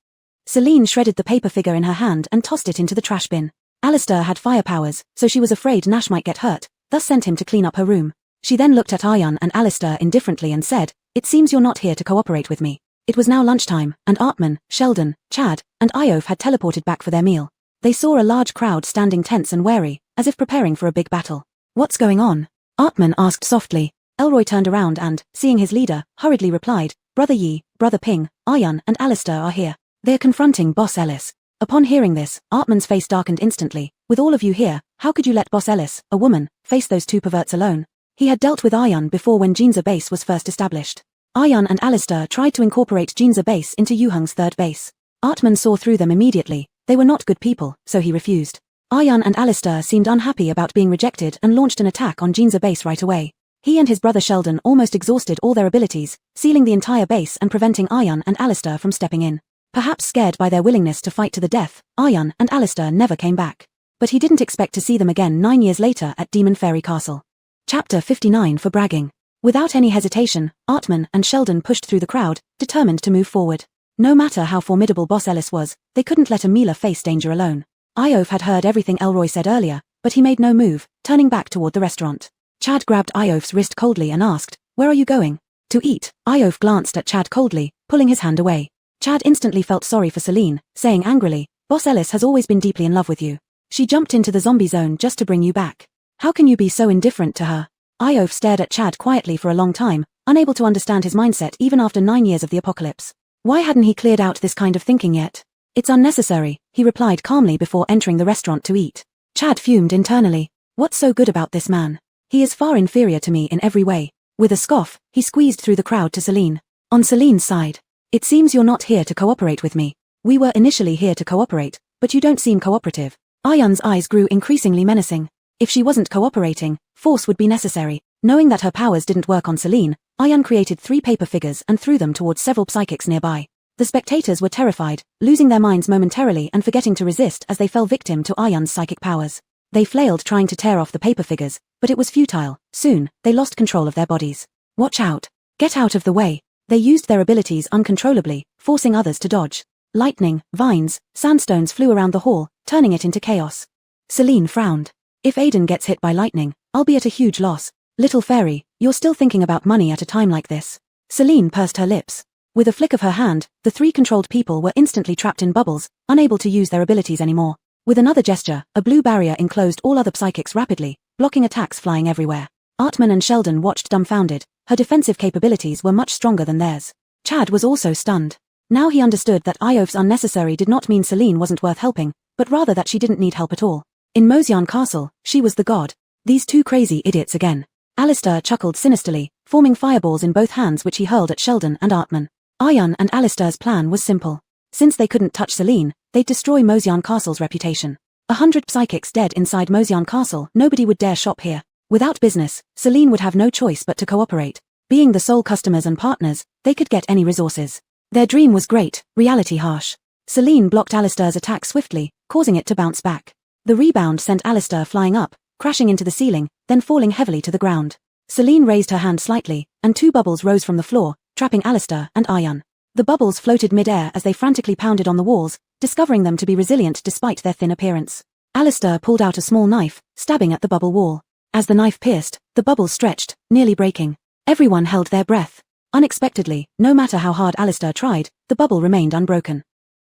S1: Celine shredded the paper figure in her hand and tossed it into the trash bin. Alistair had fire powers, so she was afraid Nash might get hurt, thus sent him to clean up her room. She then looked at Aryan and Alistair indifferently and said, "It seems you're not here to cooperate with me." It was now lunchtime, and Artman, Sheldon, Chad, and Iof had teleported back for their meal. They saw a large crowd standing tense and wary, as if preparing for a big battle. "What's going on?" Artman asked softly. Elroy turned around and, seeing his leader, hurriedly replied, "Brother Yi, Brother Ping, Aryan and Alistair are here. They're confronting Boss Ellis." Upon hearing this, Artman's face darkened instantly. "With all of you here, how could you let Boss Ellis, a woman, face those two perverts alone?" He had dealt with Aryan before when Ginza Base was first established. Aryan and Alistair tried to incorporate Ginza Base into Yuhung's third base. Artman saw through them immediately. They were not good people, so he refused. Aryan and Alistair seemed unhappy about being rejected and launched an attack on Ginza Base right away. He and his brother Sheldon almost exhausted all their abilities, sealing the entire base and preventing Aryan and Alistair from stepping in. Perhaps scared by their willingness to fight to the death, Aryan and Alistair never came back. But he didn't expect to see them again 9 years later at Demon Fairy Castle. Chapter 59 for bragging. Without any hesitation, Artman and Sheldon pushed through the crowd, determined to move forward. No matter how formidable Boss Ellis was, they couldn't let Amila face danger alone. Iof had heard everything Elroy said earlier, but he made no move, turning back toward the restaurant. Chad grabbed Iof's wrist coldly and asked, "Where are you going?" "To eat." Iof glanced at Chad coldly, pulling his hand away. Chad instantly felt sorry for Celine, saying angrily, "Boss Ellis has always been deeply in love with you. She jumped into the zombie zone just to bring you back. How can you be so indifferent to her?" Iof stared at Chad quietly for a long time, unable to understand his mindset even after 9 years of the apocalypse. Why hadn't he cleared out this kind of thinking yet? "It's unnecessary," he replied calmly before entering the restaurant to eat. Chad fumed internally. What's so good about this man? He is far inferior to me in every way. With a scoff, he squeezed through the crowd to Celine. On Celine's side. "It seems you're not here to cooperate with me. We were initially here to cooperate, but you don't seem cooperative." Aryan's eyes grew increasingly menacing. If she wasn't cooperating, force would be necessary. Knowing that her powers didn't work on Celine, Aryan created 3 paper figures and threw them towards several psychics nearby. The spectators were terrified, losing their minds momentarily and forgetting to resist as they fell victim to Aryan's psychic powers. They flailed trying to tear off the paper figures, but it was futile. Soon, they lost control of their bodies. "Watch out. Get out of the way." They used their abilities uncontrollably, forcing others to dodge. Lightning, vines, sandstones flew around the hall, turning it into chaos. Celine frowned. "If Aiden gets hit by lightning, I'll be at a huge loss. Little fairy, you're still thinking about money at a time like this." Celine pursed her lips. With a flick of her hand, the 3 controlled people were instantly trapped in bubbles, unable to use their abilities anymore. With another gesture, a blue barrier enclosed all other psychics rapidly, blocking attacks flying everywhere. Artman and Sheldon watched dumbfounded. Her defensive capabilities were much stronger than theirs. Chad was also stunned. Now he understood that Iof's unnecessary did not mean Celine wasn't worth helping, but rather that she didn't need help at all. In Mosian Castle, she was the god. These 2 crazy idiots again. Alistair chuckled sinisterly, forming fireballs in both hands which he hurled at Sheldon and Artman. Aryan and Alistair's plan was simple. Since they couldn't touch Celine, they'd destroy Mosian Castle's reputation. 100 psychics dead inside Mosian Castle, nobody would dare shop here. Without business, Celine would have no choice but to cooperate. Being the sole customers and partners, they could get any resources. Their dream was great, reality harsh. Celine blocked Alistair's attack swiftly, causing it to bounce back. The rebound sent Alistair flying up, crashing into the ceiling, then falling heavily to the ground. Celine raised her hand slightly, and 2 bubbles rose from the floor, trapping Alistair and Aryan. The bubbles floated mid-air as they frantically pounded on the walls, discovering them to be resilient despite their thin appearance. Alistair pulled out a small knife, stabbing at the bubble wall. As the knife pierced, the bubbles stretched, nearly breaking. Everyone held their breath. Unexpectedly, no matter how hard Alistair tried, the bubble remained unbroken.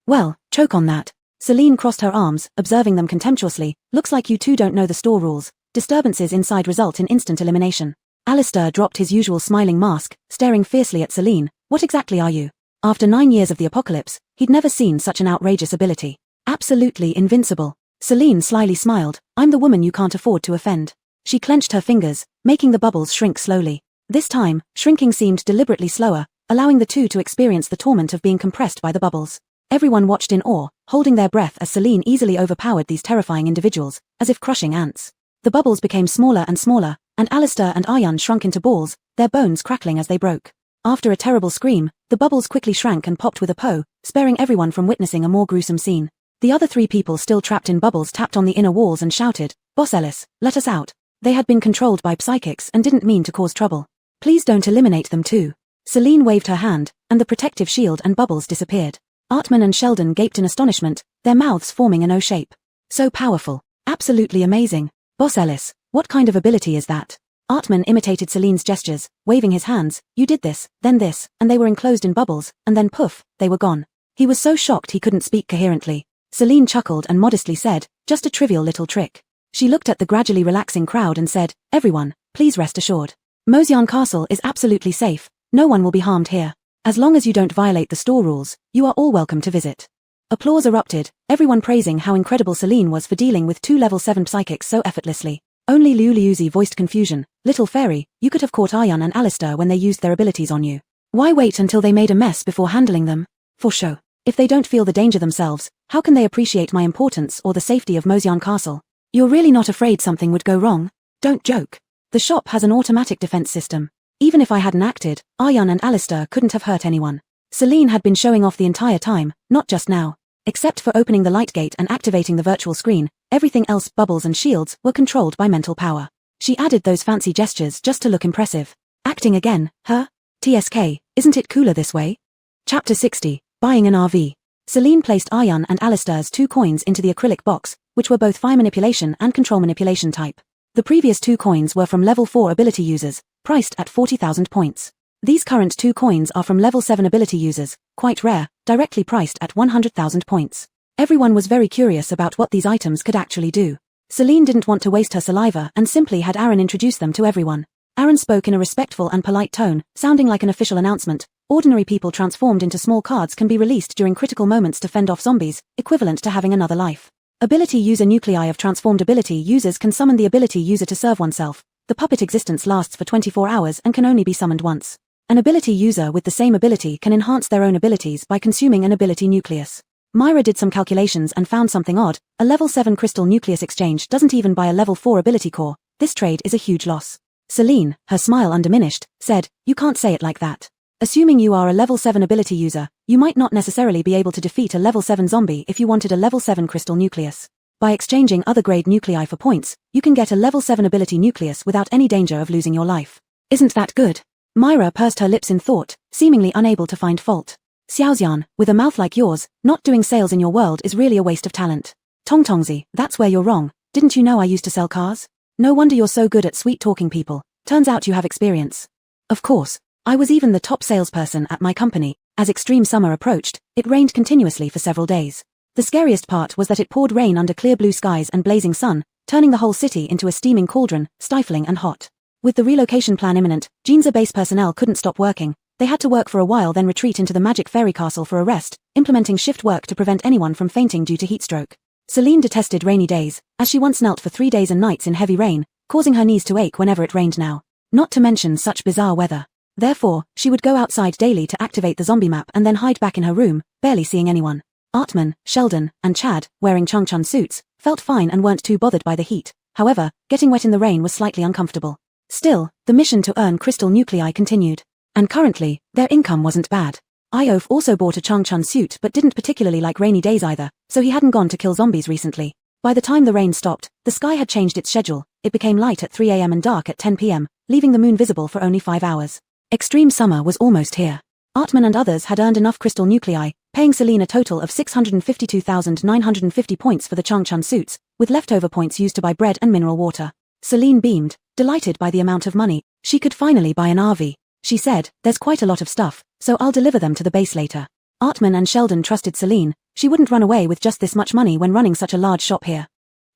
S1: "Well, choke on that." Celine crossed her arms, observing them contemptuously. "Looks like you 2 don't know the store rules. Disturbances inside result in instant elimination." Alistair dropped his usual smiling mask, staring fiercely at Celine. "What exactly are you?" After 9 years of the apocalypse, he'd never seen such an outrageous ability. Absolutely invincible. Celine slyly smiled. I'm the woman you can't afford to offend. She clenched her fingers, making the bubbles shrink slowly. This time, shrinking seemed deliberately slower, allowing the two to experience the torment of being compressed by the bubbles. Everyone watched in awe, holding their breath as Celine easily overpowered these terrifying individuals, as if crushing ants. The bubbles became smaller and smaller, and Alistair and Aryan shrunk into balls, their bones crackling as they broke. After a terrible scream, the bubbles quickly shrank and popped with a poe, sparing everyone from witnessing a more gruesome scene. The other three people still trapped in bubbles tapped on the inner walls and shouted, "Boss Ellis, let us out." They had been controlled by psychics and didn't mean to cause trouble. Please don't eliminate them too. Celine waved her hand, and the protective shield and bubbles disappeared. Artman and Sheldon gaped in astonishment, their mouths forming an O shape. So powerful. Absolutely amazing. Boss Ellis, what kind of ability is that? Artman imitated Celine's gestures, waving his hands. You did this, and they were enclosed in bubbles, and then poof, they were gone. He was so shocked he couldn't speak coherently. Celine chuckled and modestly said, just a trivial little trick. She looked at the gradually relaxing crowd and said, everyone, please rest assured. Mosyan Castle is absolutely safe, no one will be harmed here. As long as you don't violate the store rules, you are all welcome to visit. Applause erupted, everyone praising how incredible Celine was for dealing with two level 7 psychics so effortlessly. Only Liuliuzi voiced confusion. Little fairy, you could have caught Aryan and Alistair when they used their abilities on you. Why wait until they made a mess before handling them? For show. If they don't feel the danger themselves, how can they appreciate my importance or the safety of Mosyan Castle? You're really not afraid something would go wrong? Don't joke. The shop has an automatic defense system. Even if I hadn't acted, Aryan and Alistair couldn't have hurt anyone. Celine had been showing off the entire time, not just now. Except for opening the light gate and activating the virtual screen, everything else, bubbles and shields, were controlled by mental power. She added those fancy gestures just to look impressive. Acting again, huh? TSK, isn't it cooler this way? Chapter 60, Buying an RV. Celine placed Aryan and Alistair's 2 coins into the acrylic box, which were both fire manipulation and control manipulation type. The previous 2 coins were from level 4 ability users, priced at 40,000 points. These current 2 coins are from level 7 ability users, quite rare, directly priced at 100,000 points. Everyone was very curious about what these items could actually do. Celine didn't want to waste her saliva and simply had Aaron introduce them to everyone. Aaron spoke in a respectful and polite tone, sounding like an official announcement. Ordinary people transformed into small cards can be released during critical moments to fend off zombies, equivalent to having another life. Ability user nuclei of transformed ability users can summon the ability user to serve oneself. The puppet existence lasts for 24 hours and can only be summoned once. An ability user with the same ability can enhance their own abilities by consuming an ability nucleus. Myra did some calculations and found something odd. A level 7 crystal nucleus exchange doesn't even buy a level 4 ability core. This trade is a huge loss. Celine, her smile undiminished, said, you can't say it like that. Assuming you are a level 7 ability user, you might not necessarily be able to defeat a level 7 zombie if you wanted a level 7 crystal nucleus. By exchanging other grade nuclei for points, you can get a level 7 ability nucleus without any danger of losing your life. Isn't that good? Myra pursed her lips in thought, seemingly unable to find fault. Xiaoxian, with a mouth like yours, not doing sales in your world is really a waste of talent. Tongtongzi, that's where you're wrong. Didn't you know I used to sell cars? No wonder you're so good at sweet-talking people. Turns out you have experience. Of course. I was even the top salesperson at my company. As extreme summer approached, it rained continuously for several days. The scariest part was that it poured rain under clear blue skies and blazing sun, turning the whole city into a steaming cauldron, stifling and hot. With the relocation plan imminent, Ginza base personnel couldn't stop working. They had to work for a while then retreat into the magic fairy castle for a rest, implementing shift work to prevent anyone from fainting due to heat stroke. Celine detested rainy days, as she once knelt for 3 days and nights in heavy rain, causing her knees to ache whenever it rained now. Not to mention such bizarre weather. Therefore, she would go outside daily to activate the zombie map and then hide back in her room, barely seeing anyone. Artman, Sheldon, and Chad, wearing Changchun suits, felt fine and weren't too bothered by the heat. However, getting wet in the rain was slightly uncomfortable. Still, the mission to earn crystal nuclei continued. And currently, their income wasn't bad. Iof also bought a Changchun suit but didn't particularly like rainy days either, so he hadn't gone to kill zombies recently. By the time the rain stopped, the sky had changed its schedule. It became light at 3 a.m. and dark at 10 p.m., leaving the moon visible for only 5 hours. Extreme summer was almost here. Artman and others had earned enough crystal nuclei, paying Celine a total of 652,950 points for the Changchun suits, with leftover points used to buy bread and mineral water. Celine beamed, delighted by the amount of money. She could finally buy an RV. She said, there's quite a lot of stuff, so I'll deliver them to the base later. Artman and Sheldon trusted Celine. She wouldn't run away with just this much money when running such a large shop here.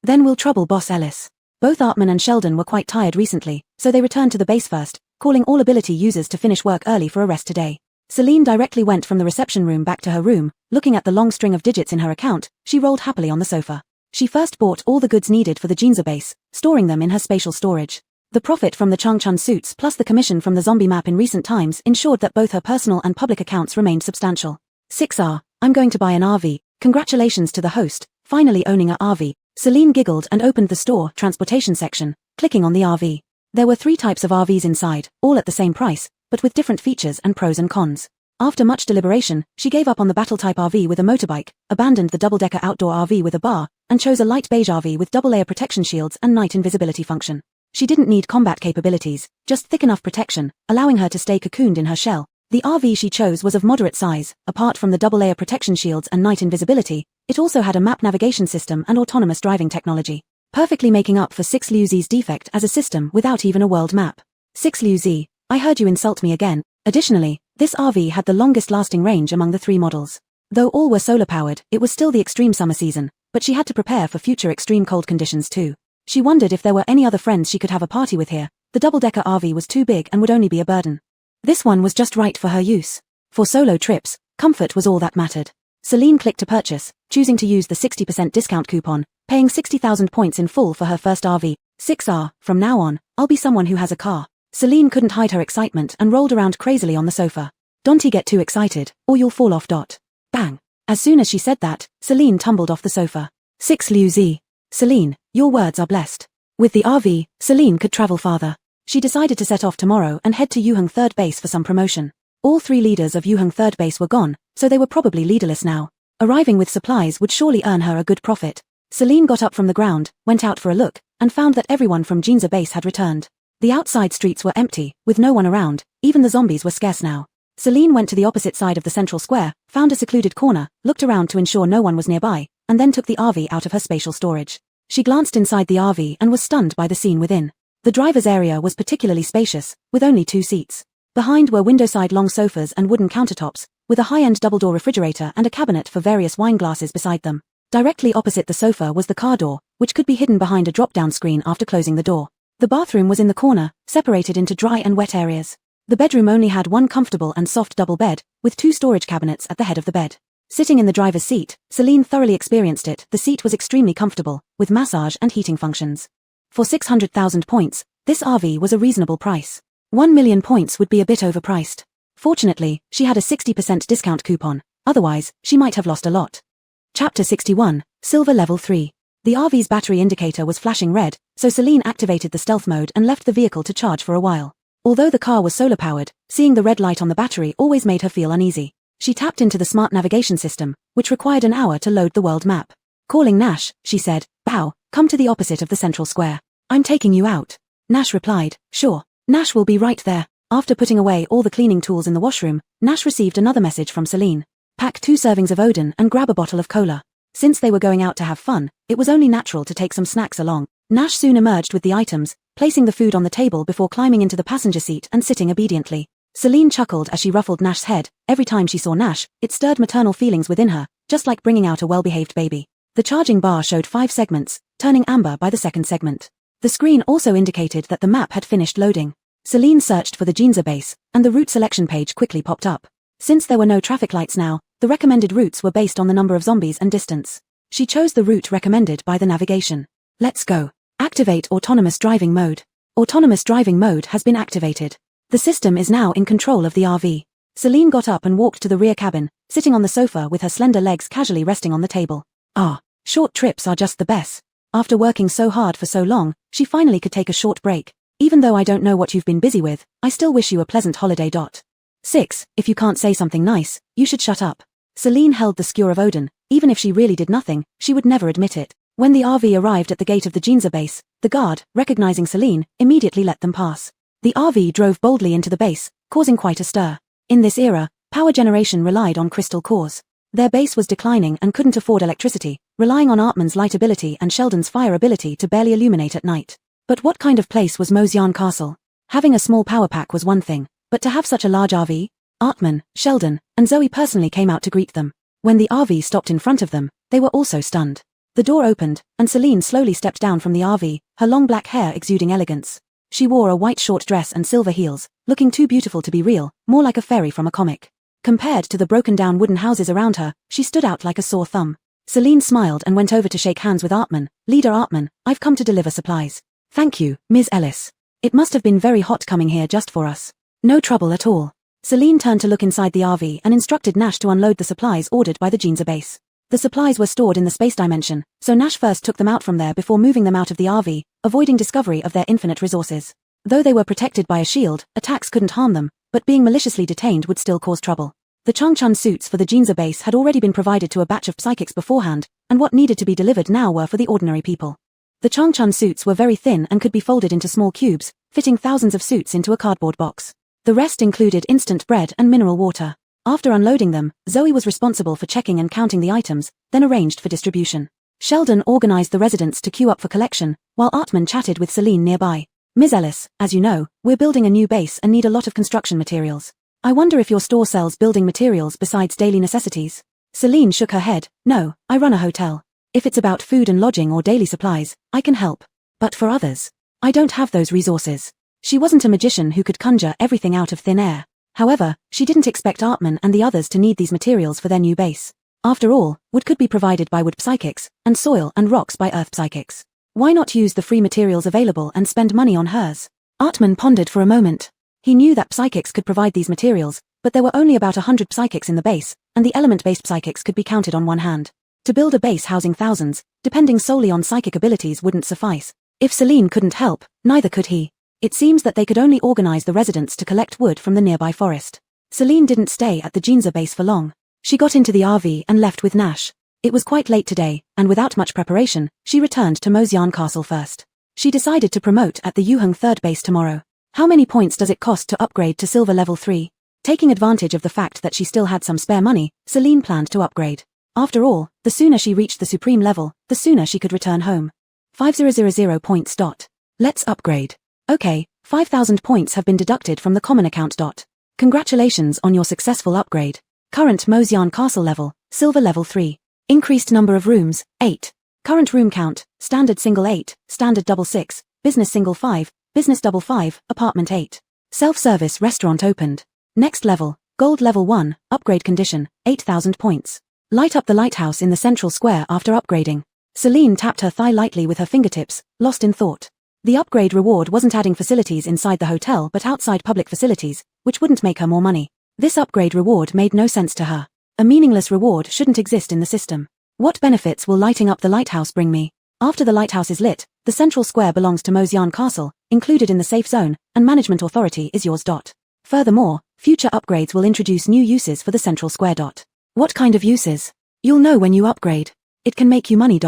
S1: Then we'll trouble Boss Ellis. Both Artman and Sheldon were quite tired recently, so they returned to the base first, calling all ability users to finish work early for a rest today. Celine directly went from the reception room back to her room, looking at the long string of digits in her account, she rolled happily on the sofa. She first bought all the goods needed for the Ginza base, storing them in her spatial storage. The profit from the Changchun suits plus the commission from the zombie map in recent times ensured that both her personal and public accounts remained substantial. 6R, I'm going to buy an RV. Congratulations to the host, finally owning a RV. Celine giggled and opened the store transportation section, clicking on the RV. There were 3 types of RVs inside, all at the same price, but with different features and pros and cons. After much deliberation, she gave up on the battle-type RV with a motorbike, abandoned the double-decker outdoor RV with a bar, and chose a light beige RV with double-layer protection shields and night invisibility function. She didn't need combat capabilities, just thick enough protection, allowing her to stay cocooned in her shell. The RV she chose was of moderate size. Apart from the double-layer protection shields and night invisibility, it also had a map navigation system and autonomous driving technology, perfectly making up for 6 Liu Z's defect as a system without even a world map. 6 Liu Z, I heard you insult me again. Additionally, this RV had the longest lasting range among the 3 models. Though all were solar-powered, it was still the extreme summer season, but she had to prepare for future extreme cold conditions too. She wondered if there were any other friends she could have a party with here. The double-decker RV was too big and would only be a burden. This one was just right for her use. For solo trips, comfort was all that mattered. Celine clicked to purchase, choosing to use the 60% discount coupon, paying 60,000 points in full for her first RV. 6R, from now on, I'll be someone who has a car. Celine couldn't hide her excitement and rolled around crazily on the sofa. Don't get too excited, or you'll fall off. Bang. As soon as she said that, Celine tumbled off the sofa. 6 Liu Z. Celine, your words are blessed. With the RV, Celine could travel farther. She decided to set off tomorrow and head to Yuheng 3rd Base for some promotion. All 3 leaders of Yuheng 3rd Base were gone, so they were probably leaderless now. Arriving with supplies would surely earn her a good profit. Celine got up from the ground, went out for a look, and found that everyone from Ginza Base had returned. The outside streets were empty, with no one around. Even the zombies were scarce now. Celine went to the opposite side of the central square, found a secluded corner, looked around to ensure no one was nearby, and then took the RV out of her spatial storage. She glanced inside the RV and was stunned by the scene within. The driver's area was particularly spacious, with only 2 seats. Behind were window-side long sofas and wooden countertops, with a high-end double-door refrigerator and a cabinet for various wine glasses beside them. Directly opposite the sofa was the car door, which could be hidden behind a drop-down screen after closing the door. The bathroom was in the corner, separated into dry and wet areas. The bedroom only had one comfortable and soft double bed, with 2 storage cabinets at the head of the bed. Sitting in the driver's seat, Celine thoroughly experienced it. The seat was extremely comfortable, with massage and heating functions. For 600,000 points, this RV was a reasonable price. 1 million points would be a bit overpriced. Fortunately, she had a 60% discount coupon, otherwise, she might have lost a lot. Chapter 61, Silver Level 3. The RV's battery indicator was flashing red, so Celine activated the stealth mode and left the vehicle to charge for a while. Although the car was solar-powered, seeing the red light on the battery always made her feel uneasy. She tapped into the smart navigation system, which required an hour to load the world map. Calling Nash, she said, "Bow, come to the opposite of the central square. I'm taking you out." Nash replied, "Sure." Nash will be right there. After putting away all the cleaning tools in the washroom, Nash received another message from Celine. Pack 2 servings of Odin and grab a bottle of cola. Since they were going out to have fun, it was only natural to take some snacks along. Nash soon emerged with the items, placing the food on the table before climbing into the passenger seat and sitting obediently. Celine chuckled as she ruffled Nash's head. Every time she saw Nash, it stirred maternal feelings within her, just like bringing out a well-behaved baby. The charging bar showed 5 segments, turning amber by the second segment. The screen also indicated that the map had finished loading. Celine searched for the Ginza base, and the route selection page quickly popped up. Since there were no traffic lights now, the recommended routes were based on the number of zombies and distance. She chose the route recommended by the navigation. Let's go. Activate autonomous driving mode. Autonomous driving mode has been activated. The system is now in control of the RV. Celine got up and walked to the rear cabin, sitting on the sofa with her slender legs casually resting on the table. Short trips are just the best. After working so hard for so long, she finally could take a short break. Even though I don't know what you've been busy with, I still wish you a pleasant holiday. 6. If you can't say something nice, you should shut up. Celine held the skewer of Odin. Even if she really did nothing, she would never admit it. When the RV arrived at the gate of the Ginza base, the guard, recognizing Celine, immediately let them pass. The RV drove boldly into the base, causing quite a stir. In this era, power generation relied on crystal cores. Their base was declining and couldn't afford electricity, relying on Artman's light ability and Sheldon's fire ability to barely illuminate at night. But what kind of place was Mosyan Castle? Having a small power pack was one thing, but to have such a large RV? Artman, Sheldon, and Zoe personally came out to greet them. When the RV stopped in front of them, they were also stunned. The door opened, and Celine slowly stepped down from the RV, her long black hair exuding elegance. She wore a white short dress and silver heels, looking too beautiful to be real, more like a fairy from a comic. Compared to the broken-down wooden houses around her, she stood out like a sore thumb. Celine smiled and went over to shake hands with Artman. Leader Artman, I've come to deliver supplies. Thank you, Ms. Ellis. It must have been very hot coming here just for us. No trouble at all. Celine turned to look inside the RV and instructed Nash to unload the supplies ordered by the engsub base. The supplies were stored in the space dimension, so Nash first took them out from there before moving them out of the RV, avoiding discovery of their infinite resources. Though they were protected by a shield, attacks couldn't harm them, but being maliciously detained would still cause trouble. The Changchun suits for the engsub base had already been provided to a batch of psychics beforehand, and what needed to be delivered now were for the ordinary people. The Changchun suits were very thin and could be folded into small cubes, fitting thousands of suits into a cardboard box. The rest included instant bread and mineral water. After unloading them, Zoe was responsible for checking and counting the items, then arranged for distribution. Sheldon organized the residents to queue up for collection, while Artman chatted with Celine nearby. Ms. Ellis, as you know, we're building a new base and need a lot of construction materials. I wonder if your store sells building materials besides daily necessities. Celine shook her head. No, I run a hotel. If it's about food and lodging or daily supplies, I can help. But for others, I don't have those resources. She wasn't a magician who could conjure everything out of thin air. However, she didn't expect Artman and the others to need these materials for their new base. After all, wood could be provided by wood psychics, and soil and rocks by earth psychics. Why not use the free materials available and spend money on hers? Artman pondered for a moment. He knew that psychics could provide these materials, but there were only about 100 psychics in the base, and the element-based psychics could be counted on one hand. To build a base housing thousands, depending solely on psychic abilities wouldn't suffice. If Celine couldn't help, neither could he. It seems that they could only organize the residents to collect wood from the nearby forest. Celine didn't stay at the engsub base for long. She got into the RV and left with Nash. It was quite late today, and without much preparation, she returned to Mosyan Castle first. She decided to promote at the Yuheng 3rd base tomorrow. How many points does it cost to upgrade to silver level 3? Taking advantage of the fact that she still had some spare money, Celine planned to upgrade. After all, the sooner she reached the supreme level, the sooner she could return home. 5000 points. Let's upgrade. Okay, 5000 points have been deducted from the common account. Congratulations on your successful upgrade. Current Mosyan Castle level, silver level 3. Increased number of rooms, 8. Current room count, standard single 8, standard double 6, business single 5, business double 5, apartment 8. Self-service restaurant opened. Next level, gold level 1, upgrade condition, 8000 points. Light up the lighthouse in the central square after upgrading. Celine tapped her thigh lightly with her fingertips, lost in thought. The upgrade reward wasn't adding facilities inside the hotel but outside public facilities, which wouldn't make her more money. This upgrade reward made no sense to her. A meaningless reward shouldn't exist in the system. What benefits will lighting up the lighthouse bring me? After the lighthouse is lit, the central square belongs to Mosyan Castle, included in the safe zone, and management authority is yours. Furthermore, future upgrades will introduce new uses for the central square. What kind of uses? You'll know when you upgrade. It can make you money.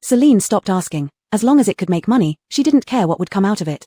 S1: Celine stopped asking. As long as it could make money, she didn't care what would come out of it.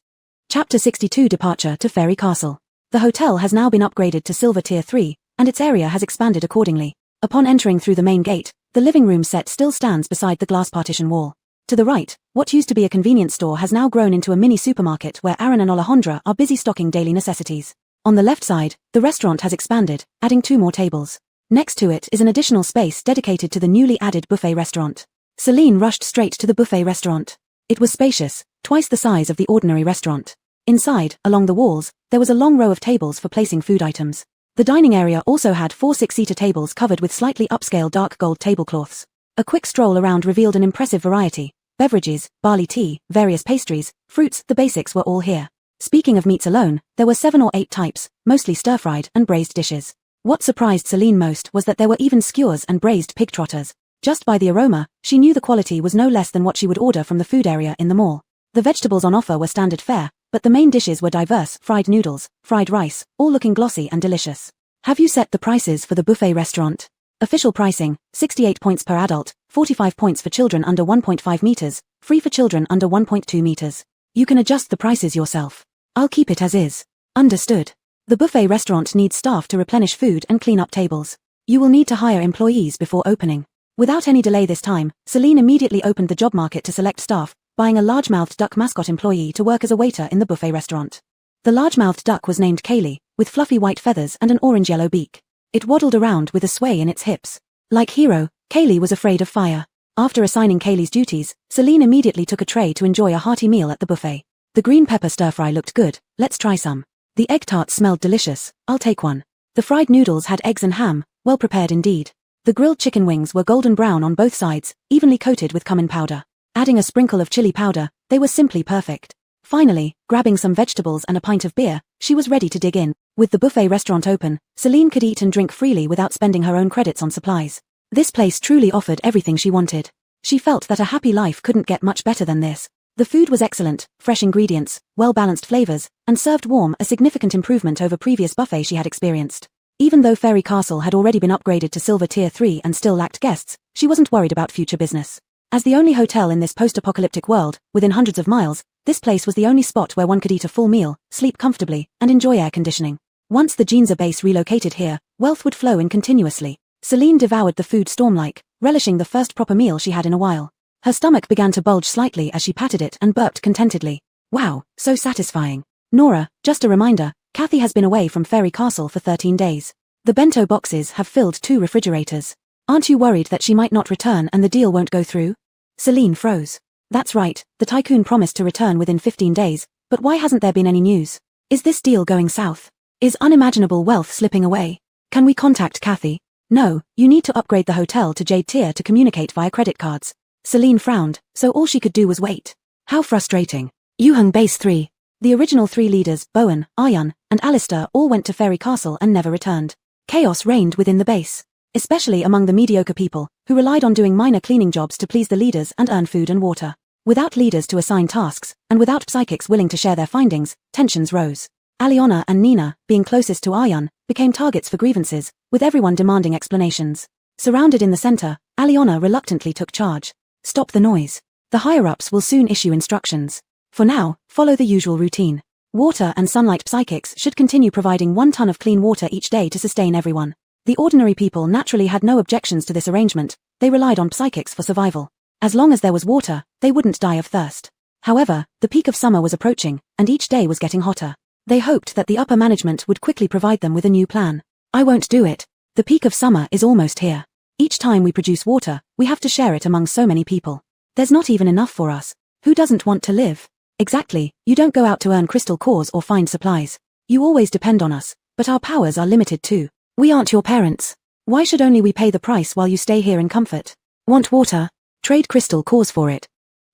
S1: Chapter 62 Departure to Fairy Castle. The hotel has now been upgraded to Silver Tier 3, and its area has expanded accordingly. Upon entering through the main gate, the living room set still stands beside the glass partition wall. To the right, what used to be a convenience store has now grown into a mini supermarket where Aaron and Alejandra are busy stocking daily necessities. On the left side, the restaurant has expanded, adding 2 more tables. Next to it is an additional space dedicated to the newly added buffet restaurant. Celine rushed straight to the buffet restaurant. It was spacious, twice the size of the ordinary restaurant. Inside, along the walls, there was a long row of tables for placing food items. The dining area also had 4 6-seater tables covered with slightly upscale dark gold tablecloths. A quick stroll around revealed an impressive variety. Beverages, barley tea, various pastries, fruits, the basics were all here. Speaking of meats alone, there were 7 or 8 types, mostly stir-fried and braised dishes. What surprised Celine most was that there were even skewers and braised pig trotters. Just by the aroma, she knew the quality was no less than what she would order from the food area in the mall. The vegetables on offer were standard fare, but the main dishes were diverse: fried noodles, fried rice, all looking glossy and delicious. Have you set the prices for the buffet restaurant? Official pricing, 68 points per adult, 45 points for children under 1.5 meters, free for children under 1.2 meters. You can adjust the prices yourself. I'll keep it as is. Understood. The buffet restaurant needs staff to replenish food and clean up tables. You will need to hire employees before opening. Without any delay this time, Celine immediately opened the job market to select staff, buying a large-mouthed duck mascot employee to work as a waiter in the buffet restaurant. The large-mouthed duck was named Kaylee, with fluffy white feathers and an orange-yellow beak. It waddled around with a sway in its hips. Like Hero, Kaylee was afraid of fire. After assigning Kaylee's duties, Celine immediately took a tray to enjoy a hearty meal at the buffet. The green pepper stir-fry looked good. Let's try some. The egg tarts smelled delicious. I'll take one. The fried noodles had eggs and ham, well prepared indeed. The grilled chicken wings were golden brown on both sides, evenly coated with cumin powder. Adding a sprinkle of chili powder, they were simply perfect. Finally, grabbing some vegetables and a pint of beer, she was ready to dig in. With the buffet restaurant open, Celine could eat and drink freely without spending her own credits on supplies. This place truly offered everything she wanted. She felt that a happy life couldn't get much better than this. The food was excellent, fresh ingredients, well-balanced flavors, and served warm, a significant improvement over previous buffet she had experienced. Even though Fairy Castle had already been upgraded to Silver Tier 3 and still lacked guests, she wasn't worried about future business. As the only hotel in this post-apocalyptic world, within hundreds of miles, this place was the only spot where one could eat a full meal, sleep comfortably, and enjoy air conditioning. Once the Ginza base relocated here, wealth would flow in continuously. Celine devoured the food storm-like, relishing the first proper meal she had in a while. Her stomach began to bulge slightly as she patted it and burped contentedly. Wow, so satisfying. Nora, just a reminder, Kathy has been away from Fairy Castle for 13 days. The bento boxes have filled 2 refrigerators. Aren't you worried that she might not return and the deal won't go through? Celine froze. That's right, the tycoon promised to return within 15 days, but why hasn't there been any news? Is this deal going south? Is unimaginable wealth slipping away? Can we contact Kathy? No, you need to upgrade the hotel to Jade Tier to communicate via credit cards. Celine frowned, so all she could do was wait. How frustrating. Yuheng Base 3. The original 3 leaders, Bowen, Aryan, and Alistair, all went to Fairy Castle and never returned. Chaos reigned within the base, especially among the mediocre people, who relied on doing minor cleaning jobs to please the leaders and earn food and water. Without leaders to assign tasks, and without psychics willing to share their findings, tensions rose. Aliona and Nina, being closest to Aryan, became targets for grievances, with everyone demanding explanations. Surrounded in the center, Aliona reluctantly took charge. Stop the noise. The higher-ups will soon issue instructions. For now, follow the usual routine. Water and sunlight psychics should continue providing 1 ton of clean water each day to sustain everyone. The ordinary people naturally had no objections to this arrangement, they relied on psychics for survival. As long as there was water, they wouldn't die of thirst. However, the peak of summer was approaching, and each day was getting hotter. They hoped that the upper management would quickly provide them with a new plan. I won't do it. The peak of summer is almost here. Each time we produce water, we have to share it among so many people. There's not even enough for us. Who doesn't want to live? Exactly, you don't go out to earn crystal cores or find supplies. You always depend on us, but our powers are limited too. We aren't your parents. Why should only we pay the price while you stay here in comfort? Want water? Trade crystal cores for it.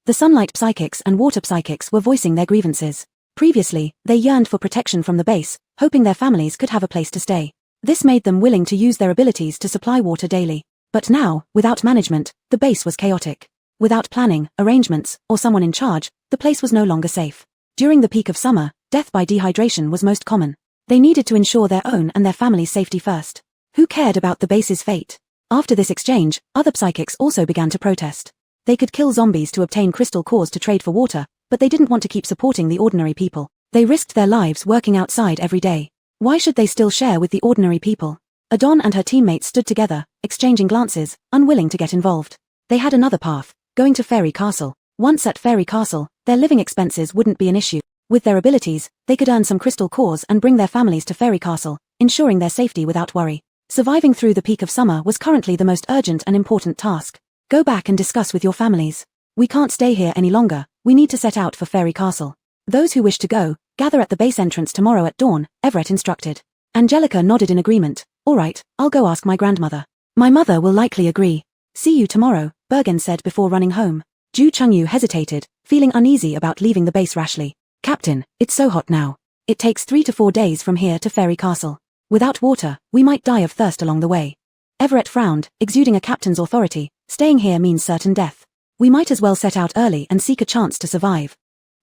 S1: The sunlight psychics and water psychics were voicing their grievances. Previously, they yearned for protection from the base, hoping their families could have a place to stay. This made them willing to use their abilities to supply water daily. But now, without management, the base was chaotic. Without planning, arrangements, or someone in charge, the place was no longer safe. During the peak of summer, death by dehydration was most common. They needed to ensure their own and their family's safety first. Who cared about the base's fate? After this exchange, other psychics also began to protest. They could kill zombies to obtain crystal cores to trade for water, but they didn't want to keep supporting the ordinary people. They risked their lives working outside every day. Why should they still share with the ordinary people? Adon and her teammates stood together, exchanging glances, unwilling to get involved. They had another path, going to Fairy Castle. Once at Fairy Castle, their living expenses wouldn't be an issue. With their abilities, they could earn some crystal cores and bring their families to Fairy Castle, ensuring their safety without worry. Surviving through the peak of summer was currently the most urgent and important task. Go back and discuss with your families. We can't stay here any longer, we need to set out for Fairy Castle. Those who wish to go, gather at the base entrance tomorrow at dawn, Everett instructed. Angelica nodded in agreement. All right, I'll go ask my grandmother. My mother will likely agree. See you tomorrow, Bergen said before running home. Ju Chungyu hesitated, feeling uneasy about leaving the base rashly. Captain, it's so hot now. It takes 3 to 4 days from here to Fairy Castle. Without water, we might die of thirst along the way. Everett frowned, exuding a captain's authority. Staying here means certain death. We might as well set out early and seek a chance to survive.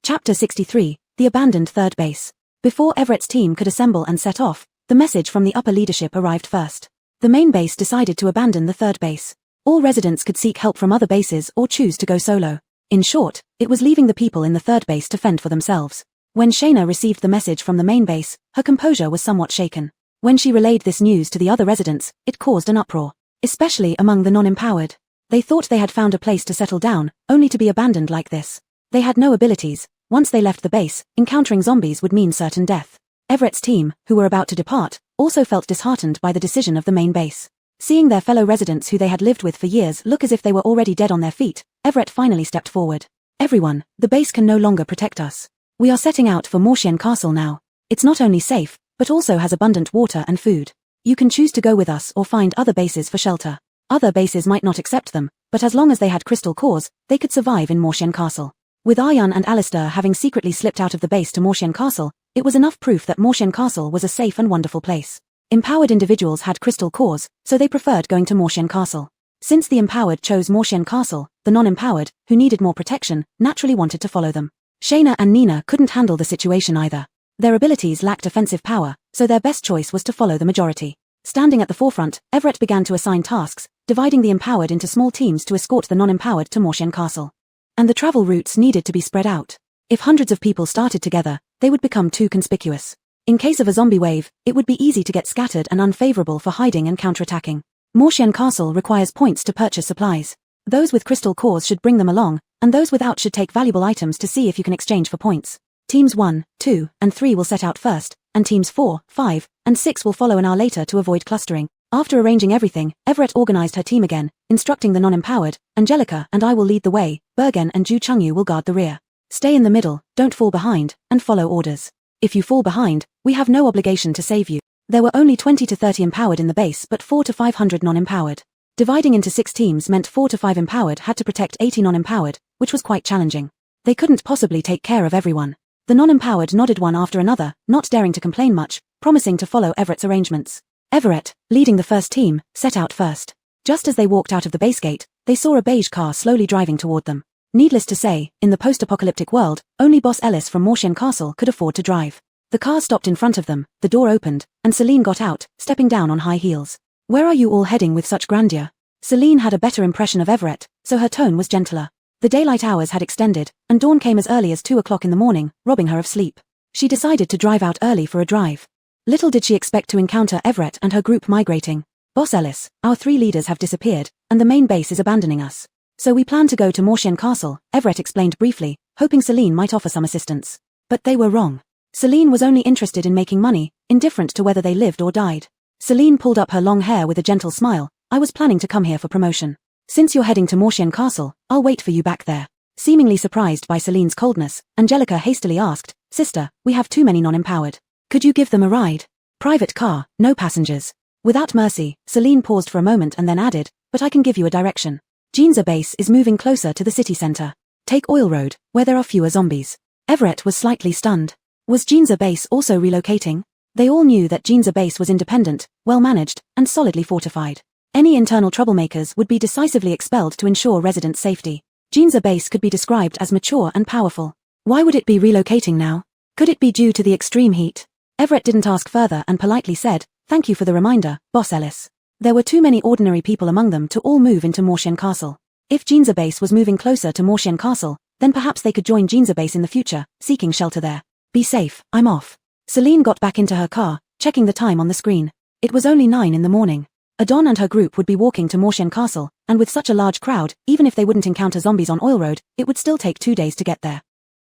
S1: Chapter 63, The Abandoned Third Base. Before Everett's team could assemble and set off, the message from the upper leadership arrived first. The main base decided to abandon the third base. All residents could seek help from other bases or choose to go solo. In short, it was leaving the people in the third base to fend for themselves. When Shayna received the message from the main base, her composure was somewhat shaken. When she relayed this news to the other residents, it caused an uproar, especially among the non-empowered. They thought they had found a place to settle down, only to be abandoned like this. They had no abilities. Once they left the base, encountering zombies would mean certain death. Everett's team, who were about to depart, also felt disheartened by the decision of the main base. Seeing their fellow residents who they had lived with for years look as if they were already dead on their feet, Everett finally stepped forward. Everyone, the base can no longer protect us. We are setting out for Mortian Castle now. It's not only safe, but also has abundant water and food. You can choose to go with us or find other bases for shelter. Other bases might not accept them, but as long as they had crystal cores, they could survive in Mortian Castle. With Aryan and Alistair having secretly slipped out of the base to Mortian Castle, it was enough proof that Mortian Castle was a safe and wonderful place. Empowered individuals had crystal cores, so they preferred going to Mortian Castle. Since the empowered chose Mortian Castle, the non-empowered, who needed more protection, naturally wanted to follow them. Shayna and Nina couldn't handle the situation either. Their abilities lacked offensive power, so their best choice was to follow the majority. Standing at the forefront, Everett began to assign tasks, dividing the empowered into small teams to escort the non-empowered to Mortian Castle. And the travel routes needed to be spread out. If hundreds of people started together, they would become too conspicuous. In case of a zombie wave, it would be easy to get scattered and unfavorable for hiding and counterattacking. Mortian Castle requires points to purchase supplies. Those with crystal cores should bring them along, and those without should take valuable items to see if you can exchange for points. Teams 1, 2, and 3 will set out first, and teams 4, 5, and 6 will follow an hour later to avoid clustering. After arranging everything, Everett organized her team again, instructing the non-empowered, Angelica and I will lead the way, Bergen and Ju Chungyu will guard the rear. Stay in the middle, don't fall behind, and follow orders. If you fall behind, we have no obligation to save you. There were only 20 to 30 empowered in the base but 4 to 500 non-empowered. Dividing into 6 teams meant 4 to 5 empowered had to protect 80 non-empowered, which was quite challenging. They couldn't possibly take care of everyone. The non-empowered nodded one after another, not daring to complain much, promising to follow Everett's arrangements. Everett, leading the first team, set out first. Just as they walked out of the base gate, they saw a beige car slowly driving toward them. Needless to say, in the post-apocalyptic world, only Boss Ellis from Mortian Castle could afford to drive. The car stopped in front of them, the door opened, and Celine got out, stepping down on high heels. Where are you all heading with such grandeur? Celine had a better impression of Everett, so her tone was gentler. The daylight hours had extended, and dawn came as early as 2 o'clock in the morning, robbing her of sleep. She decided to drive out early for a drive. Little did she expect to encounter Everett and her group migrating. Boss Ellis, our 3 leaders have disappeared, and the main base is abandoning us. So we plan to go to Mortian Castle, Everett explained briefly, hoping Celine might offer some assistance. But they were wrong. Celine was only interested in making money, indifferent to whether they lived or died. Celine pulled up her long hair with a gentle smile. I was planning to come here for promotion. Since you're heading to Mortian Castle, I'll wait for you back there. Seemingly surprised by Celine's coldness, Angelica hastily asked, Sister, we have too many non-empowered. Could you give them a ride? Private car, no passengers. Without mercy, Celine paused for a moment and then added, but I can give you a direction. Ginza base is moving closer to the city center. Take Oil Road, where there are fewer zombies. Everett was slightly stunned. Was Ginza base also relocating? They all knew that Ginza base was independent, well-managed, and solidly fortified. Any internal troublemakers would be decisively expelled to ensure residents' safety. Ginza base could be described as mature and powerful. Why would it be relocating now? Could it be due to the extreme heat? Everett didn't ask further and politely said, Thank you for the reminder, Boss Ellis. There were too many ordinary people among them to all move into Mortian Castle. If Ginza base was moving closer to Mortian Castle, then perhaps they could join Ginza base in the future, seeking shelter there. Be safe, I'm off. Celine got back into her car, checking the time on the screen. It was only 9 in the morning. Adon and her group would be walking to Mortian Castle, and with such a large crowd, even if they wouldn't encounter zombies on Oil Road, it would still take 2 days to get there.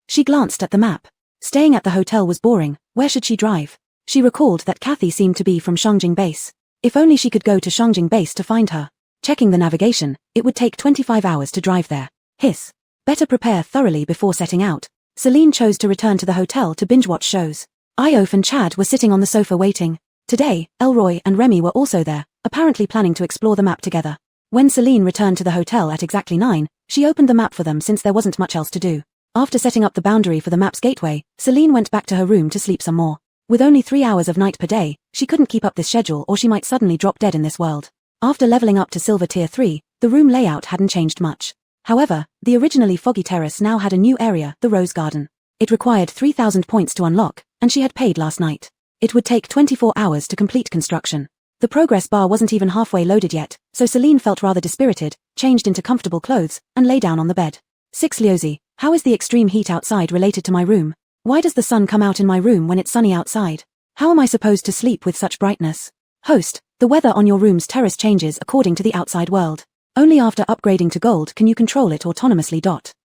S1: She glanced at the map. Staying at the hotel was boring, where should she drive? She recalled that Kathy seemed to be from Shangjing Base. If only she could go to Shangjing Base to find her. Checking the navigation, it would take 25 hours to drive there. Hiss. Better prepare thoroughly before setting out. Celine chose to return to the hotel to binge-watch shows. Iof and Chad were sitting on the sofa waiting. Today, Elroy and Remy were also there, apparently planning to explore the map together. When Celine returned to the hotel at exactly 9, she opened the map for them since there wasn't much else to do. After setting up the boundary for the map's gateway, Celine went back to her room to sleep some more. With only 3 hours of night per day, she couldn't keep up this schedule or she might suddenly drop dead in this world. After leveling up to Silver Tier 3, the room layout hadn't changed much. However, the originally foggy terrace now had a new area, the Rose Garden. It required 3,000 points to unlock, and she had paid last night. It would take 24 hours to complete construction. The progress bar wasn't even halfway loaded yet, so Celine felt rather dispirited, changed into comfortable clothes, and lay down on the bed. 6 Liozzi, how is the extreme heat outside related to my room? Why does the sun come out in my room when it's sunny outside? How am I supposed to sleep with such brightness? Host, the weather on your room's terrace changes according to the outside world. Only after upgrading to gold can you control it autonomously.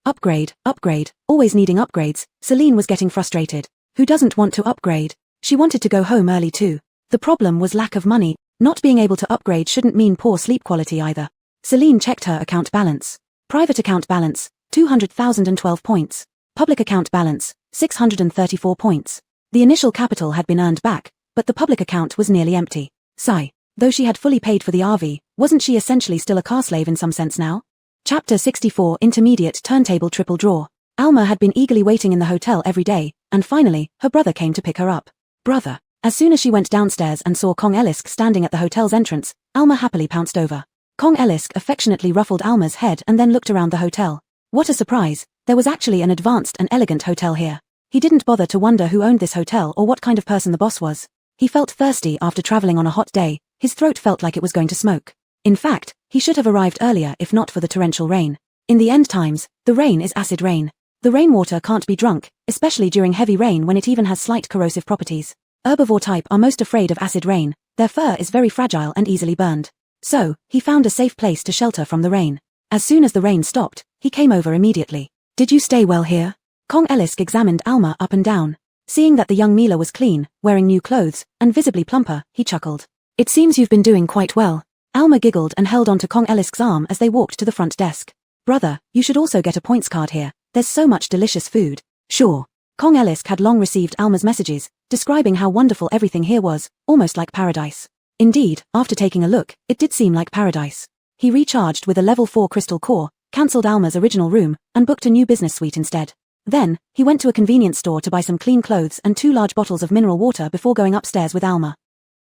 S1: Upgrade, always needing upgrades. Celine was getting frustrated. Who doesn't want to upgrade? She wanted to go home early too. The problem was lack of money. Not being able to upgrade shouldn't mean poor sleep quality either. Celine checked her account balance. Private account balance, 200,012 points. Public account balance, 634 points. The initial capital had been earned back, but the public account was nearly empty. Sigh. Though she had fully paid for the RV, wasn't she essentially still a car slave in some sense now? Chapter 64 Intermediate Turntable Triple Draw. Alma had been eagerly waiting in the hotel every day, and finally, her brother came to pick her up. Brother. As soon as she went downstairs and saw Kong Elisk standing at the hotel's entrance, Alma happily pounced over. Kong Elisk affectionately ruffled Alma's head and then looked around the hotel. What a surprise, there was actually an advanced and elegant hotel here. He didn't bother to wonder who owned this hotel or what kind of person the boss was. He felt thirsty after traveling on a hot day, his throat felt like it was going to smoke. In fact, he should have arrived earlier if not for the torrential rain. In the end times, the rain is acid rain. The rainwater can't be drunk, especially during heavy rain when it even has slight corrosive properties. Herbivore type are most afraid of acid rain, their fur is very fragile and easily burned. So, he found a safe place to shelter from the rain. As soon as the rain stopped, he came over immediately. Did you stay well here? Kong Elisk examined Alma up and down. Seeing that the young Mila was clean, wearing new clothes, and visibly plumper, he chuckled. It seems you've been doing quite well. Alma giggled and held onto Kong Elisk's arm as they walked to the front desk. Brother, you should also get a points card here. There's so much delicious food. Sure. Kong Elisk had long received Alma's messages, describing how wonderful everything here was, almost like paradise. Indeed, after taking a look, it did seem like paradise. He recharged with a level 4 crystal core, cancelled Alma's original room, and booked a new business suite instead. Then, he went to a convenience store to buy some clean clothes and 2 large bottles of mineral water before going upstairs with Alma.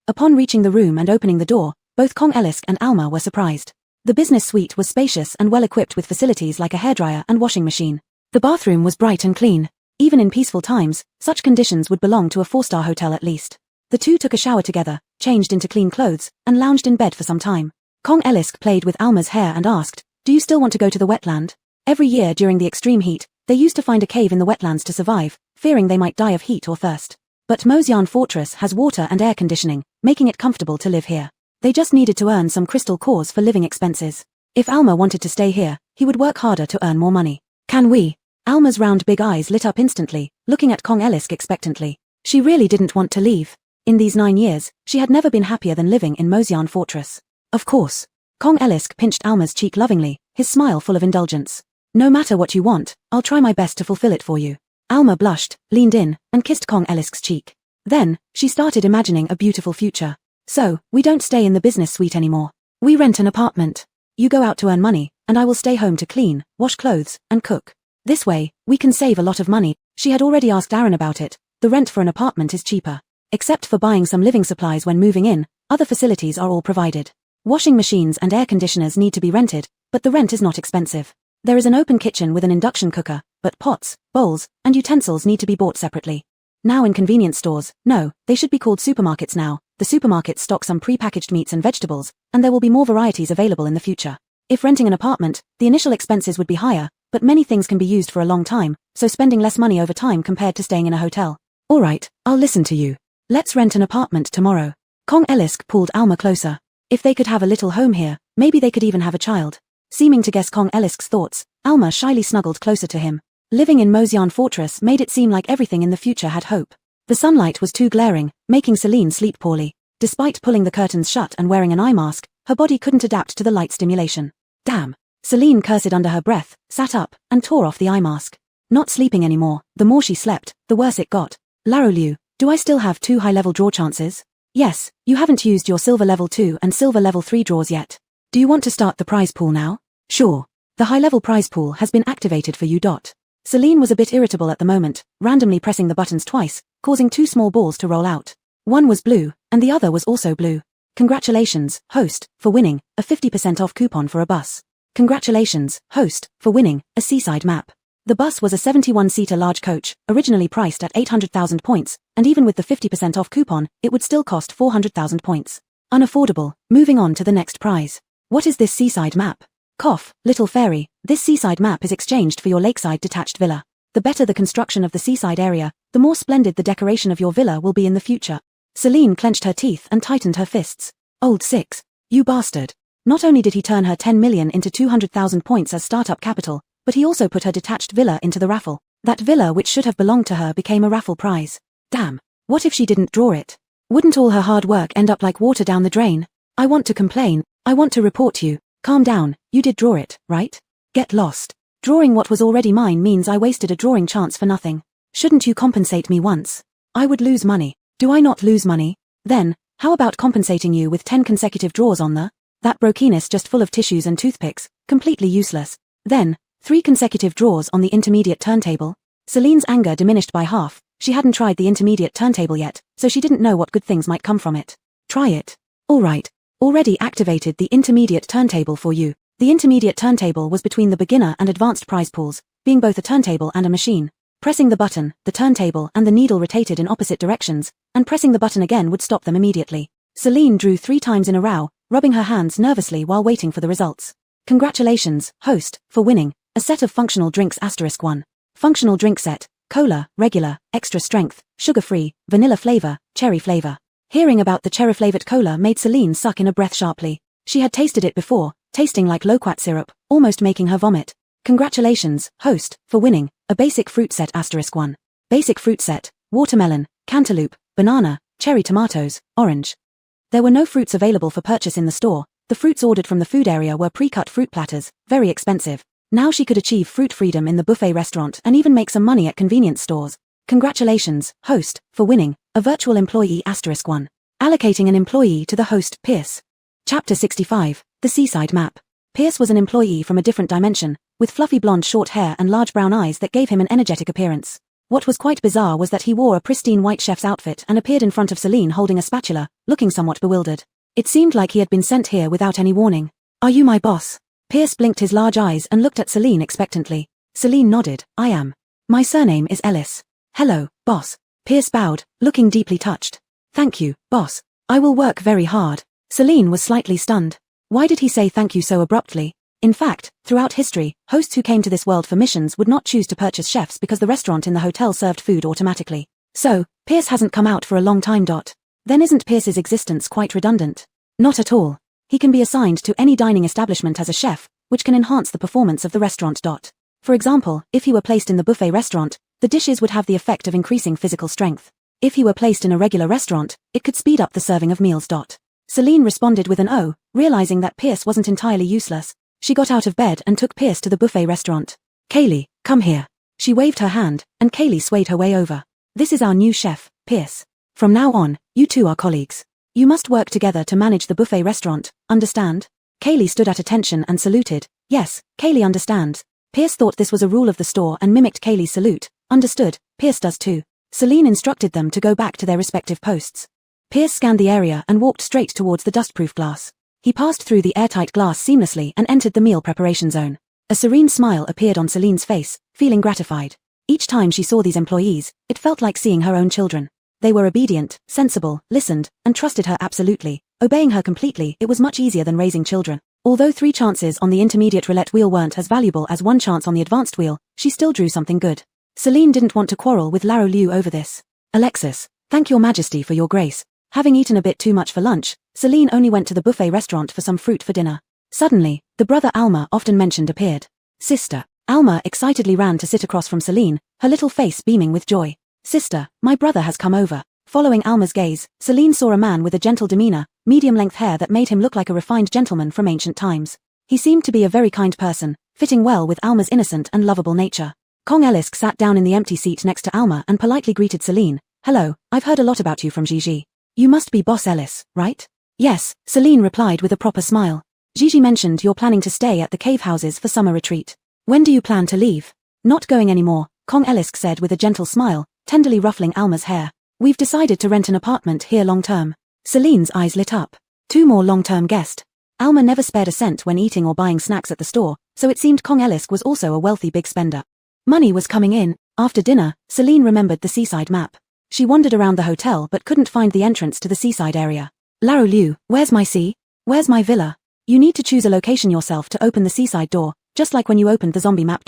S1: Upon reaching the room and opening the door, both Kong Elisk and Alma were surprised. The business suite was spacious and well equipped with facilities like a hairdryer and washing machine. The bathroom was bright and clean. Even in peaceful times, such conditions would belong to a 4-star hotel at least. The two took a shower together, changed into clean clothes, and lounged in bed for some time. Kong Elisk played with Alma's hair and asked, "Do you still want to go to the wetland?" Every year during the extreme heat, they used to find a cave in the wetlands to survive, fearing they might die of heat or thirst. But Mosyan Fortress has water and air conditioning, making it comfortable to live here. They just needed to earn some crystal cores for living expenses. If Alma wanted to stay here, he would work harder to earn more money. Can we? Alma's round big eyes lit up instantly, looking at Kong Elisk expectantly. She really didn't want to leave. In these 9 years, she had never been happier than living in Mosyan Fortress. Of course. Kong Elisk pinched Alma's cheek lovingly, his smile full of indulgence. No matter what you want, I'll try my best to fulfill it for you. Alma blushed, leaned in, and kissed Kong Elisk's cheek. Then, she started imagining a beautiful future. So, we don't stay in the business suite anymore. We rent an apartment. You go out to earn money, and I will stay home to clean, wash clothes, and cook. This way, we can save a lot of money. She had already asked Aaron about it. The rent for an apartment is cheaper. Except for buying some living supplies when moving in, other facilities are all provided. Washing machines and air conditioners need to be rented, but the rent is not expensive. There is an open kitchen with an induction cooker, but pots, bowls, and utensils need to be bought separately. Now in convenience stores, no, they should be called supermarkets now. The supermarkets stock some pre-packaged meats and vegetables, and there will be more varieties available in the future. If renting an apartment, the initial expenses would be higher, but many things can be used for a long time, so spending less money over time compared to staying in a hotel. Alright, I'll listen to you. Let's rent an apartment tomorrow. Kong Elisk pulled Alma closer. If they could have a little home here, maybe they could even have a child. Seeming to guess Kong Elisk's thoughts, Alma shyly snuggled closer to him. Living in Mosyan Fortress made it seem like everything in the future had hope. The sunlight was too glaring, making Celine sleep poorly. Despite pulling the curtains shut and wearing an eye mask, her body couldn't adapt to the light stimulation. Damn. Celine cursed under her breath, sat up, and tore off the eye mask. Not sleeping anymore, the more she slept, the worse it got. Laroliu, do I still have 2 high-level draw chances? Yes, you haven't used your silver level 2 and silver level 3 draws yet. Do you want to start the prize pool now? Sure. The high-level prize pool has been activated for you. Celine was a bit irritable at the moment, randomly pressing the buttons twice, causing 2 small balls to roll out. One was blue, and the other was also blue. Congratulations, host, for winning a 50% off coupon for a bus. Congratulations, host, for winning a seaside map. The bus was a 71-seater large coach, originally priced at 800,000 points, and even with the 50% off coupon, it would still cost 400,000 points. Unaffordable. Moving on to the next prize. What is this seaside map? Cough, little fairy, this seaside map is exchanged for your lakeside detached villa. The better the construction of the seaside area, the more splendid the decoration of your villa will be in the future. Celine clenched her teeth and tightened her fists. Old Six. You bastard. Not only did he turn her 10 million into 200,000 points as startup capital, but he also put her detached villa into the raffle. That villa which should have belonged to her became a raffle prize. Damn. What if she didn't draw it? Wouldn't all her hard work end up like water down the drain? I want to complain. I want to report you. Calm down, you did draw it, right? Get lost. Drawing what was already mine means I wasted a drawing chance for nothing. Shouldn't you compensate me once? I would lose money. Do I not lose money? Then, How about compensating you with 10 consecutive draws on that brokiness just full of tissues and toothpicks, completely useless. Then, 3 consecutive draws on the intermediate turntable. Celine's anger diminished by half. She hadn't tried the intermediate turntable yet, so she didn't know what good things might come from it. Try it. All right. Already activated the intermediate turntable for you. The intermediate turntable was between the beginner and advanced prize pools, being both a turntable and a machine. Pressing the button, the turntable and the needle rotated in opposite directions, and pressing the button again would stop them immediately. Celine drew 3 times in a row, rubbing her hands nervously while waiting for the results. Congratulations, host, for winning a set of functional drinks *1. Functional drink set: cola, regular, extra strength, sugar-free, vanilla flavor, cherry flavor. Hearing about the cherry-flavored cola made Celine suck in a breath sharply. She had tasted it before, tasting like loquat syrup, almost making her vomit. Congratulations, host, for winning a basic fruit set *1. Basic fruit set: watermelon, cantaloupe, banana, cherry tomatoes, orange. There were no fruits available for purchase in the store. The fruits ordered from the food area were pre-cut fruit platters, very expensive. Now she could achieve fruit freedom in the buffet restaurant and even make some money at convenience stores. Congratulations, host, for winning a virtual employee *1. Allocating an employee to the host, Pierce. Chapter 65, The Seaside Map. Pierce was an employee from a different dimension, with fluffy blonde short hair and large brown eyes that gave him an energetic appearance. What was quite bizarre was that he wore a pristine white chef's outfit and appeared in front of Celine holding a spatula, looking somewhat bewildered. It seemed like he had been sent here without any warning. Are you my boss? Pierce blinked his large eyes and looked at Celine expectantly. Celine nodded. I am. My surname is Ellis. Hello, boss. Pierce bowed, looking deeply touched. Thank you, boss. I will work very hard. Celine was slightly stunned. Why did he say thank you so abruptly? In fact, throughout history, hosts who came to this world for missions would not choose to purchase chefs because the restaurant in the hotel served food automatically. So, Pierce hasn't come out for a long time. Then isn't Pierce's existence quite redundant? Not at all. He can be assigned to any dining establishment as a chef, which can enhance the performance of the restaurant. For example, if he were placed in the buffet restaurant, the dishes would have the effect of increasing physical strength. If he were placed in a regular restaurant, it could speed up the serving of meals. Celine responded with an "oh," realizing that Pierce wasn't entirely useless. She got out of bed and took Pierce to the buffet restaurant. Kaylee, come here. She waved her hand, and Kaylee swayed her way over. This is our new chef, Pierce. From now on, you two are colleagues. You must work together to manage the buffet restaurant, understand? Kaylee stood at attention and saluted. Yes, Kaylee understands. Pierce thought this was a rule of the store and mimicked Kaylee's salute. Understood, Pierce does too. Celine instructed them to go back to their respective posts. Pierce scanned the area and walked straight towards the dustproof glass. He passed through the airtight glass seamlessly and entered the meal preparation zone. A serene smile appeared on Celine's face, feeling gratified. Each time she saw these employees, it felt like seeing her own children. They were obedient, sensible, listened, and trusted her absolutely. Obeying her completely, it was much easier than raising children. Although 3 chances on the intermediate roulette wheel weren't as valuable as 1 chance on the advanced wheel, she still drew something good. Celine didn't want to quarrel with Laro Liu over this. Alexis, thank your majesty for your grace. Having eaten a bit too much for lunch, Celine only went to the buffet restaurant for some fruit for dinner. Suddenly, the brother Alma often mentioned appeared. Sister. Alma excitedly ran to sit across from Celine, her little face beaming with joy. Sister, my brother has come over. Following Alma's gaze, Celine saw a man with a gentle demeanor, medium-length hair that made him look like a refined gentleman from ancient times. He seemed to be a very kind person, fitting well with Alma's innocent and lovable nature. Kong Elisk sat down in the empty seat next to Alma and politely greeted Celine. Hello, I've heard a lot about you from Gigi. You must be Boss Ellis, right? Yes, Celine replied with a proper smile. Gigi mentioned you're planning to stay at the cave houses for summer retreat. When do you plan to leave? Not going anymore, Kong Elisk said with a gentle smile, tenderly ruffling Alma's hair. We've decided to rent an apartment here long-term. Celine's eyes lit up. 2 more long-term guests. Alma never spared a cent when eating or buying snacks at the store, so it seemed Kong Elisk was also a wealthy big spender. Money was coming in. After dinner, Celine remembered the seaside map. She wandered around the hotel but couldn't find the entrance to the seaside area. Laro Liu, where's my sea? Where's my villa? You need to choose a location yourself to open the seaside door, just like when you opened the zombie map.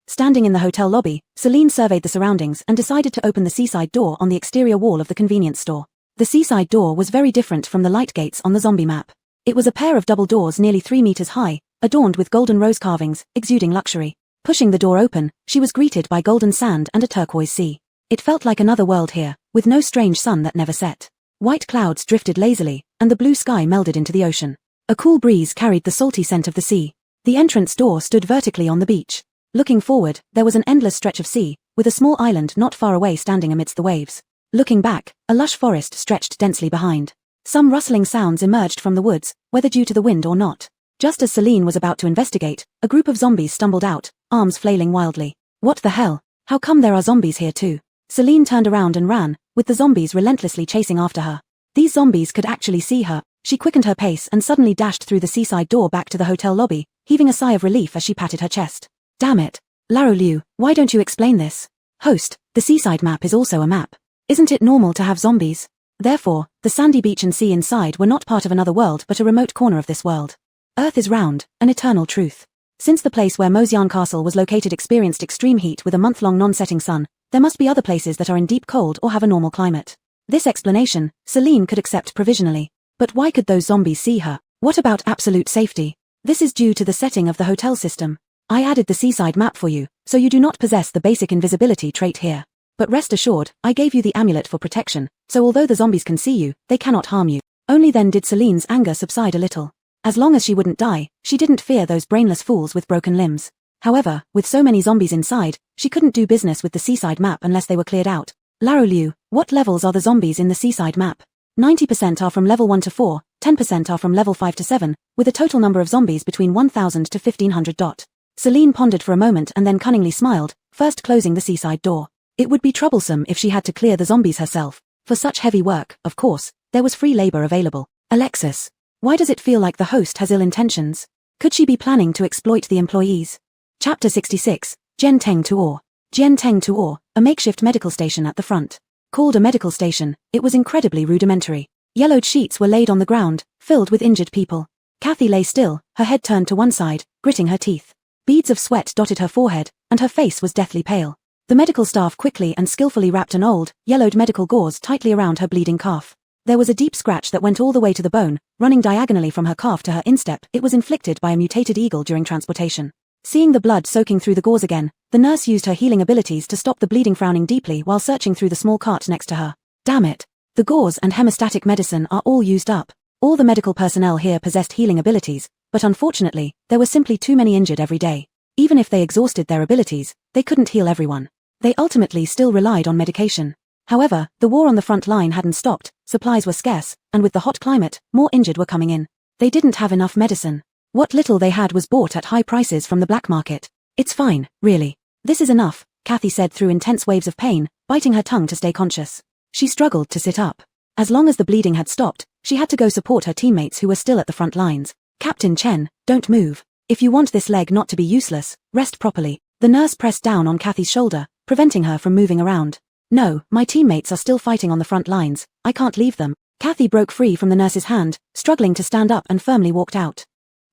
S1: Standing in the hotel lobby, Celine surveyed the surroundings and decided to open the seaside door on the exterior wall of the convenience store. The seaside door was very different from the light gates on the zombie map. It was a pair of double doors nearly 3 meters high, adorned with golden rose carvings, exuding luxury. Pushing the door open, she was greeted by golden sand and a turquoise sea. It felt like another world here, with no strange sun that never set. White clouds drifted lazily, and the blue sky melded into the ocean. A cool breeze carried the salty scent of the sea. The entrance door stood vertically on the beach. Looking forward, there was an endless stretch of sea, with a small island not far away standing amidst the waves. Looking back, a lush forest stretched densely behind. Some rustling sounds emerged from the woods, whether due to the wind or not. Just as Celine was about to investigate, a group of zombies stumbled out, arms flailing wildly. What the hell? How come there are zombies here too? Celine turned around and ran, with the zombies relentlessly chasing after her. These zombies could actually see her. She quickened her pace and suddenly dashed through the seaside door back to the hotel lobby, heaving a sigh of relief as she patted her chest. Damn it. Laro Liu, why don't you explain this? Host, the seaside map is also a map. Isn't it normal to have zombies? Therefore, the sandy beach and sea inside were not part of another world but a remote corner of this world. Earth is round, an eternal truth. Since the place where Mosian Castle was located experienced extreme heat with a month-long non-setting sun, there must be other places that are in deep cold or have a normal climate. This explanation, Celine could accept provisionally. But why could those zombies see her? What about absolute safety? This is due to the setting of the hotel system. I added the seaside map for you, so you do not possess the basic invisibility trait here. But rest assured, I gave you the amulet for protection, so although the zombies can see you, they cannot harm you. Only then did Celine's anger subside a little. As long as she wouldn't die, she didn't fear those brainless fools with broken limbs. However, with so many zombies inside, she couldn't do business with the seaside map unless they were cleared out. Laro Liu, what levels are the zombies in the seaside map? 90% are from level 1 to 4, 10% are from level 5 to 7, with a total number of zombies between 1000 to 1500. Celine pondered for a moment and then cunningly smiled, first closing the seaside door. It would be troublesome if she had to clear the zombies herself. For such heavy work, of course, there was free labor available. Alexis. Why does it feel like the host has ill intentions? Could she be planning to exploit the employees? Chapter 66, Jianteng Tuor. Jianteng Tuor, a makeshift medical station at the front. Called a medical station, it was incredibly rudimentary. Yellowed sheets were laid on the ground, filled with injured people. Kathy lay still, her head turned to one side, gritting her teeth. Beads of sweat dotted her forehead, and her face was deathly pale. The medical staff quickly and skillfully wrapped an old, yellowed medical gauze tightly around her bleeding calf. There was a deep scratch that went all the way to the bone, running diagonally from her calf to her instep. It was inflicted by a mutated eagle during transportation. Seeing the blood soaking through the gauze again, the nurse used her healing abilities to stop the bleeding, frowning deeply while searching through the small cart next to her. Damn it. The gauze and hemostatic medicine are all used up. All the medical personnel here possessed healing abilities, but unfortunately, there were simply too many injured every day. Even if they exhausted their abilities, they couldn't heal everyone. They ultimately still relied on medication. However, the war on the front line hadn't stopped, supplies were scarce, and with the hot climate, more injured were coming in. They didn't have enough medicine. What little they had was bought at high prices from the black market. It's fine, really. This is enough, Kathy said through intense waves of pain, biting her tongue to stay conscious. She struggled to sit up. As long as the bleeding had stopped, she had to go support her teammates who were still at the front lines. Captain Chen, don't move. If you want this leg not to be useless, rest properly. The nurse pressed down on Kathy's shoulder, preventing her from moving around. No, my teammates are still fighting on the front lines. I can't leave them. Kathy broke free from the nurse's hand, struggling to stand up and firmly walked out.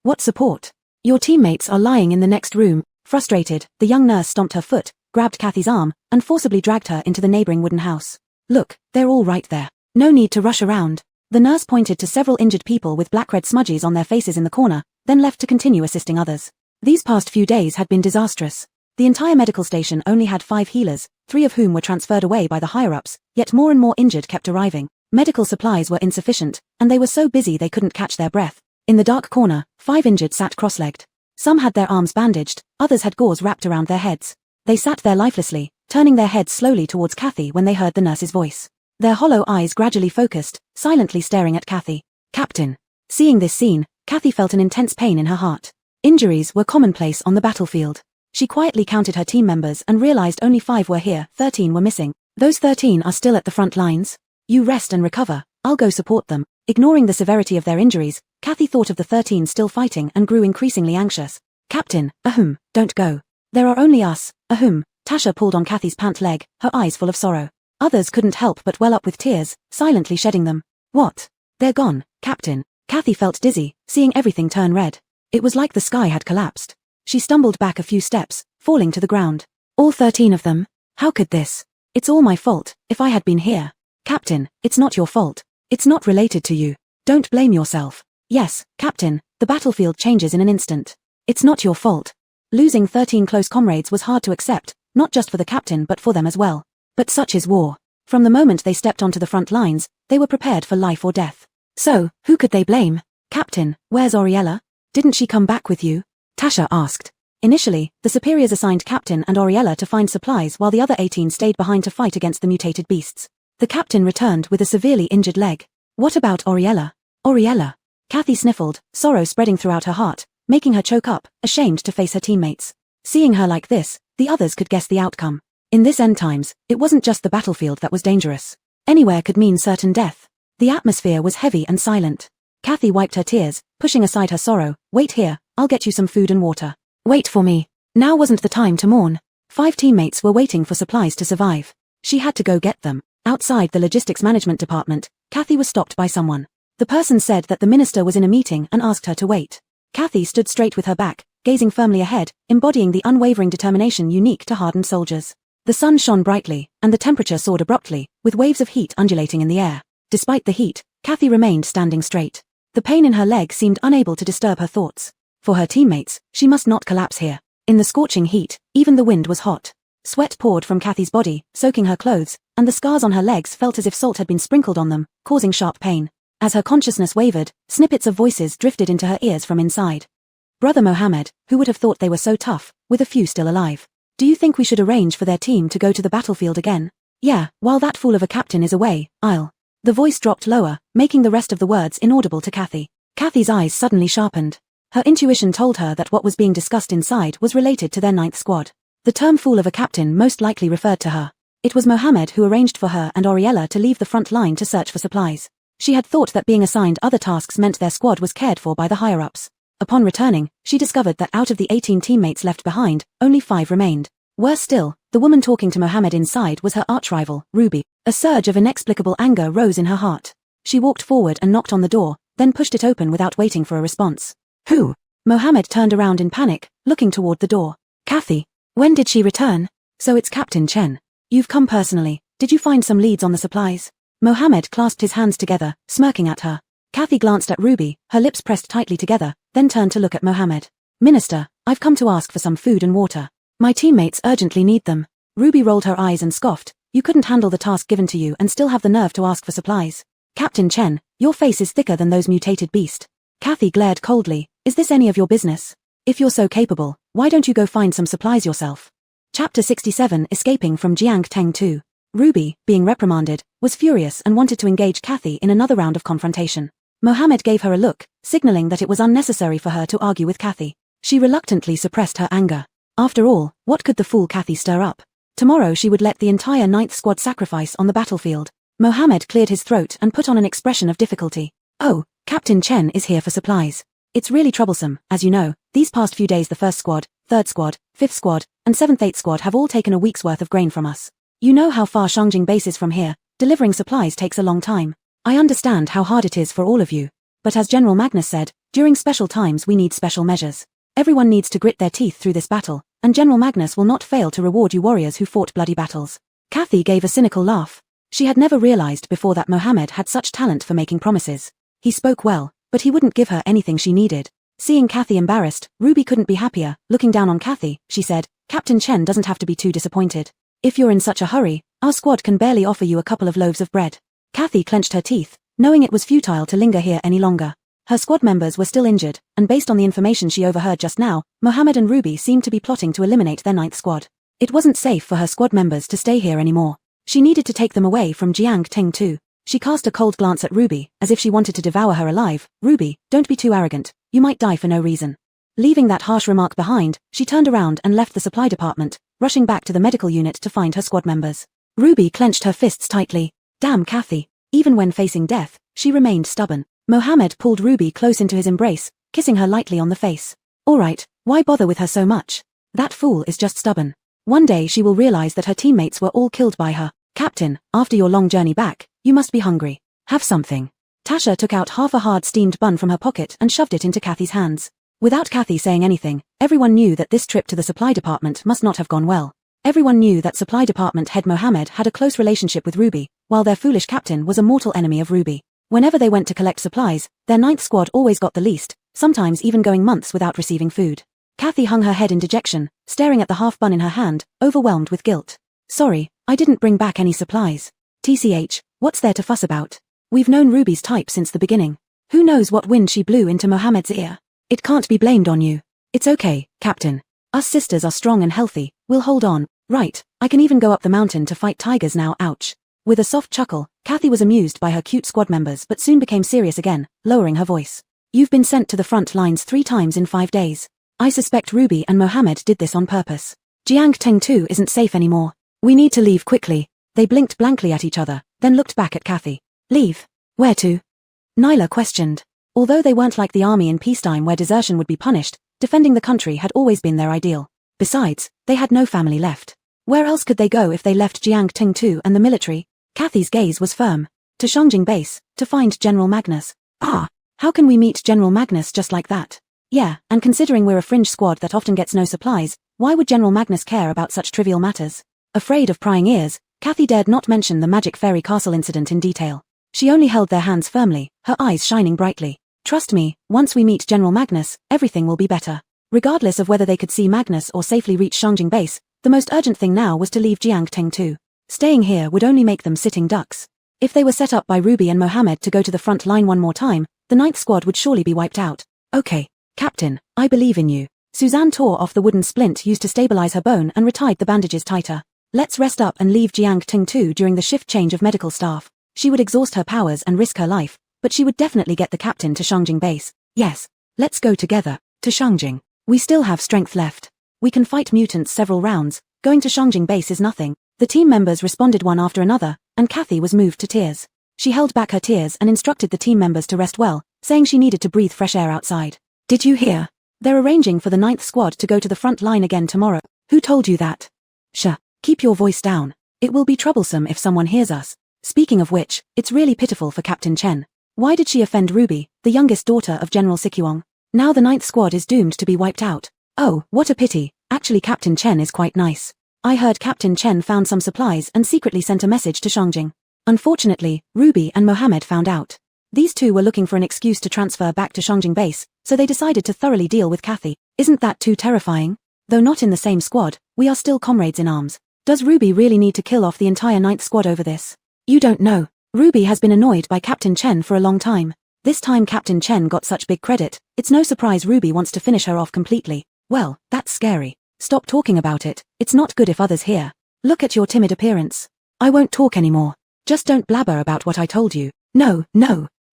S1: What support? Your teammates are lying in the next room. Frustrated, the young nurse stomped her foot, grabbed Kathy's arm, and forcibly dragged her into the neighboring wooden house. Look, they're all right there. No need to rush around. The nurse pointed to several injured people with black-red smudges on their faces in the corner, then left to continue assisting others. These past few days had been disastrous. The entire medical station only had 5 healers, 3 of whom were transferred away by the higher-ups, yet more and more injured kept arriving. Medical supplies were insufficient, and they were so busy they couldn't catch their breath. In the dark corner, 5 injured sat cross-legged. Some had their arms bandaged, others had gauze wrapped around their heads. They sat there lifelessly, turning their heads slowly towards Kathy when they heard the nurse's voice. Their hollow eyes gradually focused, silently staring at Kathy. Captain. Seeing this scene, Kathy felt an intense pain in her heart. Injuries were commonplace on the battlefield. She quietly counted her team members and realized only 5 were here, 13 were missing. Those 13 are still at the front lines. You rest and recover, I'll go support them. Ignoring the severity of their injuries, Kathy thought of the 13 still fighting and grew increasingly anxious. Captain, don't go. There are only us, Tasha pulled on Kathy's pant leg, her eyes full of sorrow. Others couldn't help but well up with tears, silently shedding them. What? They're gone, Captain. Kathy felt dizzy, seeing everything turn red. It was like the sky had collapsed. She stumbled back a few steps, falling to the ground. All 13 of them? How could this? It's all my fault, if I had been here. Captain, it's not your fault. It's not related to you. Don't blame yourself. Yes, Captain, the battlefield changes in an instant. It's not your fault. Losing 13 close comrades was hard to accept, not just for the captain but for them as well. But such is war. From the moment they stepped onto the front lines, they were prepared for life or death. So, who could they blame? Captain, where's Oriella? Didn't she come back with you? Tasha asked. Initially, the superiors assigned Captain and Oriella to find supplies while the other 18 stayed behind to fight against the mutated beasts. The captain returned with a severely injured leg. What about Oriella? Oriella. Kathy sniffled, sorrow spreading throughout her heart, making her choke up, ashamed to face her teammates. Seeing her like this, the others could guess the outcome. In this end times, it wasn't just the battlefield that was dangerous. Anywhere could mean certain death. The atmosphere was heavy and silent. Kathy wiped her tears, pushing aside her sorrow. Wait here, I'll get you some food and water. Wait for me. Now wasn't the time to mourn. 5 teammates were waiting for supplies to survive. She had to go get them. Outside the logistics management department, Kathy was stopped by someone. The person said that the minister was in a meeting and asked her to wait. Kathy stood straight with her back, gazing firmly ahead, embodying the unwavering determination unique to hardened soldiers. The sun shone brightly, and the temperature soared abruptly, with waves of heat undulating in the air. Despite the heat, Kathy remained standing straight. The pain in her leg seemed unable to disturb her thoughts. For her teammates, she must not collapse here. In the scorching heat, even the wind was hot. Sweat poured from Kathy's body, soaking her clothes, and the scars on her legs felt as if salt had been sprinkled on them, causing sharp pain. As her consciousness wavered, snippets of voices drifted into her ears from inside. Brother Mohammed, who would have thought they were so tough, with a few still alive. Do you think we should arrange for their team to go to the battlefield again? Yeah, while that fool of a captain is away, I'll. The voice dropped lower, making the rest of the words inaudible to Kathy. Kathy's eyes suddenly sharpened. Her intuition told her that what was being discussed inside was related to their 9th squad. The term fool of a captain most likely referred to her. It was Mohammed who arranged for her and Oriella to leave the front line to search for supplies. She had thought that being assigned other tasks meant their squad was cared for by the higher-ups. Upon returning, she discovered that out of the 18 teammates left behind, only 5 remained. Worse still, the woman talking to Mohammed inside was her arch-rival, Ruby. A surge of inexplicable anger rose in her heart. She walked forward and knocked on the door, then pushed it open without waiting for a response. Who? Mohammed turned around in panic, looking toward the door. Kathy. When did she return? So it's Captain Chen. You've come personally. Did you find some leads on the supplies? Mohammed clasped his hands together, smirking at her. Kathy glanced at Ruby, her lips pressed tightly together, then turned to look at Mohammed. Minister, I've come to ask for some food and water. My teammates urgently need them. Ruby rolled her eyes and scoffed. You couldn't handle the task given to you and still have the nerve to ask for supplies. Captain Chen, your face is thicker than those mutated beasts. Kathy glared coldly. Is this any of your business? If you're so capable, why don't you go find some supplies yourself? Chapter 67 Escaping from Jiang Teng 2. Ruby, being reprimanded, was furious and wanted to engage Kathy in another round of confrontation. Mohammed gave her a look, signaling that it was unnecessary for her to argue with Kathy. She reluctantly suppressed her anger. After all, what could the fool Kathy stir up? Tomorrow she would let the entire 9th squad sacrifice on the battlefield. Mohammed cleared his throat and put on an expression of difficulty. Oh, Captain Chen is here for supplies. It's really troublesome, as you know. These past few days the 1st squad, 3rd squad, 5th squad, and 7th 8th squad have all taken a week's worth of grain from us. You know how far Shangjing base is from here. Delivering supplies takes a long time. I understand how hard it is for all of you. But as General Magnus said, during special times we need special measures. Everyone needs to grit their teeth through this battle, and General Magnus will not fail to reward you warriors who fought bloody battles. Kathy gave a cynical laugh. She had never realized before that Mohammed had such talent for making promises. He spoke well, but he wouldn't give her anything she needed. Seeing Kathy embarrassed, Ruby couldn't be happier. Looking down on Kathy, she said, Captain Chen doesn't have to be too disappointed. If you're in such a hurry, our squad can barely offer you a couple of loaves of bread. Kathy clenched her teeth, knowing it was futile to linger here any longer. Her squad members were still injured, and based on the information she overheard just now, Mohammed and Ruby seemed to be plotting to eliminate their 9th squad. It wasn't safe for her squad members to stay here anymore. She needed to take them away from Jiang Teng 2. She cast a cold glance at Ruby, as if she wanted to devour her alive. Ruby, don't be too arrogant. You might die for no reason. Leaving that harsh remark behind, she turned around and left the supply department, rushing back to the medical unit to find her squad members. Ruby clenched her fists tightly. Damn Kathy. Even when facing death, she remained stubborn. Mohammed pulled Ruby close into his embrace, kissing her lightly on the face. Alright, why bother with her so much? That fool is just stubborn. One day she will realize that her teammates were all killed by her. Captain, after your long journey back, you must be hungry. Have something. Tasha took out half a hard steamed bun from her pocket and shoved it into Kathy's hands. Without Kathy saying anything, everyone knew that this trip to the supply department must not have gone well. Everyone knew that supply department head Mohammed had a close relationship with Ruby, while their foolish captain was a mortal enemy of Ruby. Whenever they went to collect supplies, their 9th squad always got the least, sometimes even going months without receiving food. Kathy hung her head in dejection, staring at the half bun in her hand, overwhelmed with guilt. Sorry, I didn't bring back any supplies. TCH, what's there to fuss about? We've known Ruby's type since the beginning. Who knows what wind she blew into Mohammed's ear? It can't be blamed on you. It's okay, Captain. Us sisters are strong and healthy, we'll hold on. Right, I can even go up the mountain to fight tigers now, ouch. With a soft chuckle, Kathy was amused by her cute squad members but soon became serious again, lowering her voice. You've been sent to the front lines 3 times in 5 days. I suspect Ruby and Mohammed did this on purpose. Jiang Teng 2 isn't safe anymore. We need to leave quickly. They blinked blankly at each other, then looked back at Kathy. Leave? Where to? Nyla questioned. Although they weren't like the army in peacetime where desertion would be punished, defending the country had always been their ideal. Besides, they had no family left. Where else could they go if they left Jiang Teng 2 and the military? Kathy's gaze was firm. To Shangjing base, to find General Magnus. How can we meet General Magnus just like that? Yeah, and considering we're a fringe squad that often gets no supplies, why would General Magnus care about such trivial matters? Afraid of prying ears, Kathy dared not mention the Magic Fairy Castle incident in detail. She only held their hands firmly, her eyes shining brightly. Trust me, once we meet General Magnus, everything will be better. Regardless of whether they could see Magnus or safely reach Shangjing base, the most urgent thing now was to leave Jiang Teng 2. Staying here would only make them sitting ducks. If they were set up by Ruby and Mohammed to go to the front line one more time, the 9th squad would surely be wiped out. Okay, Captain, I believe in you. Suzanne tore off the wooden splint used to stabilize her bone and retied the bandages tighter. Let's rest up and leave Jiang Teng 2 during the shift change of medical staff. She would exhaust her powers and risk her life, but she would definitely get the captain to Shangjing base. Yes, let's go together, to Shangjing. We still have strength left. We can fight mutants several rounds, going to Shangjing base is nothing. The team members responded one after another, and Kathy was moved to tears. She held back her tears and instructed the team members to rest well, saying she needed to breathe fresh air outside. Did you hear? They're arranging for the 9th squad to go to the front line again tomorrow. Who told you that? Keep your voice down. It will be troublesome if someone hears us. Speaking of which, it's really pitiful for Captain Chen. Why did she offend Ruby, the youngest daughter of General Sikyong? Now the 9th squad is doomed to be wiped out. Oh, what a pity. Actually Captain Chen is quite nice. I heard Captain Chen found some supplies and secretly sent a message to Shangjing. Unfortunately, Ruby and Mohammed found out. These two were looking for an excuse to transfer back to Shangjing base, so they decided to thoroughly deal with Kathy. Isn't that too terrifying? Though not in the same squad, we are still comrades in arms. Does Ruby really need to kill off the entire 9th squad over this? You don't know. Ruby has been annoyed by Captain Chen for a long time. This time Captain Chen got such big credit, it's no surprise Ruby wants to finish her off completely. Well, that's scary. Stop talking about it, it's not good if others hear. Look at your timid appearance. I won't talk anymore. Just don't blabber about what I told you. No,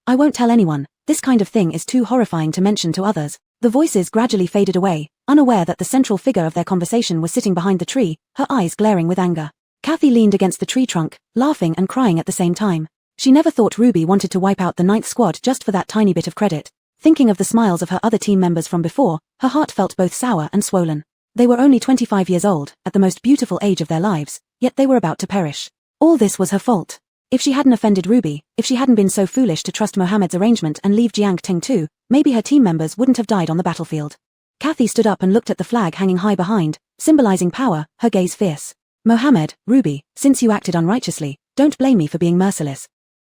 S1: I won't tell anyone. This kind of thing is too horrifying to mention to others. The voices gradually faded away, unaware that the central figure of their conversation was sitting behind the tree, her eyes glaring with anger. Kathy leaned against the tree trunk, laughing and crying at the same time. She never thought Ruby wanted to wipe out the 9th squad just for that tiny bit of credit. Thinking of the smiles of her other team members from before, her heart felt both sour and swollen. They were only 25 years old, at the most beautiful age of their lives, yet they were about to perish. All this was her fault. If she hadn't offended Ruby, if she hadn't been so foolish to trust Mohammed's arrangement and leave Jiang Teng 2, maybe her team members wouldn't have died on the battlefield. Kathy stood up and looked at the flag hanging high behind, symbolizing power, her gaze fierce. Mohammed, Ruby, since you acted unrighteously, don't blame me for being merciless.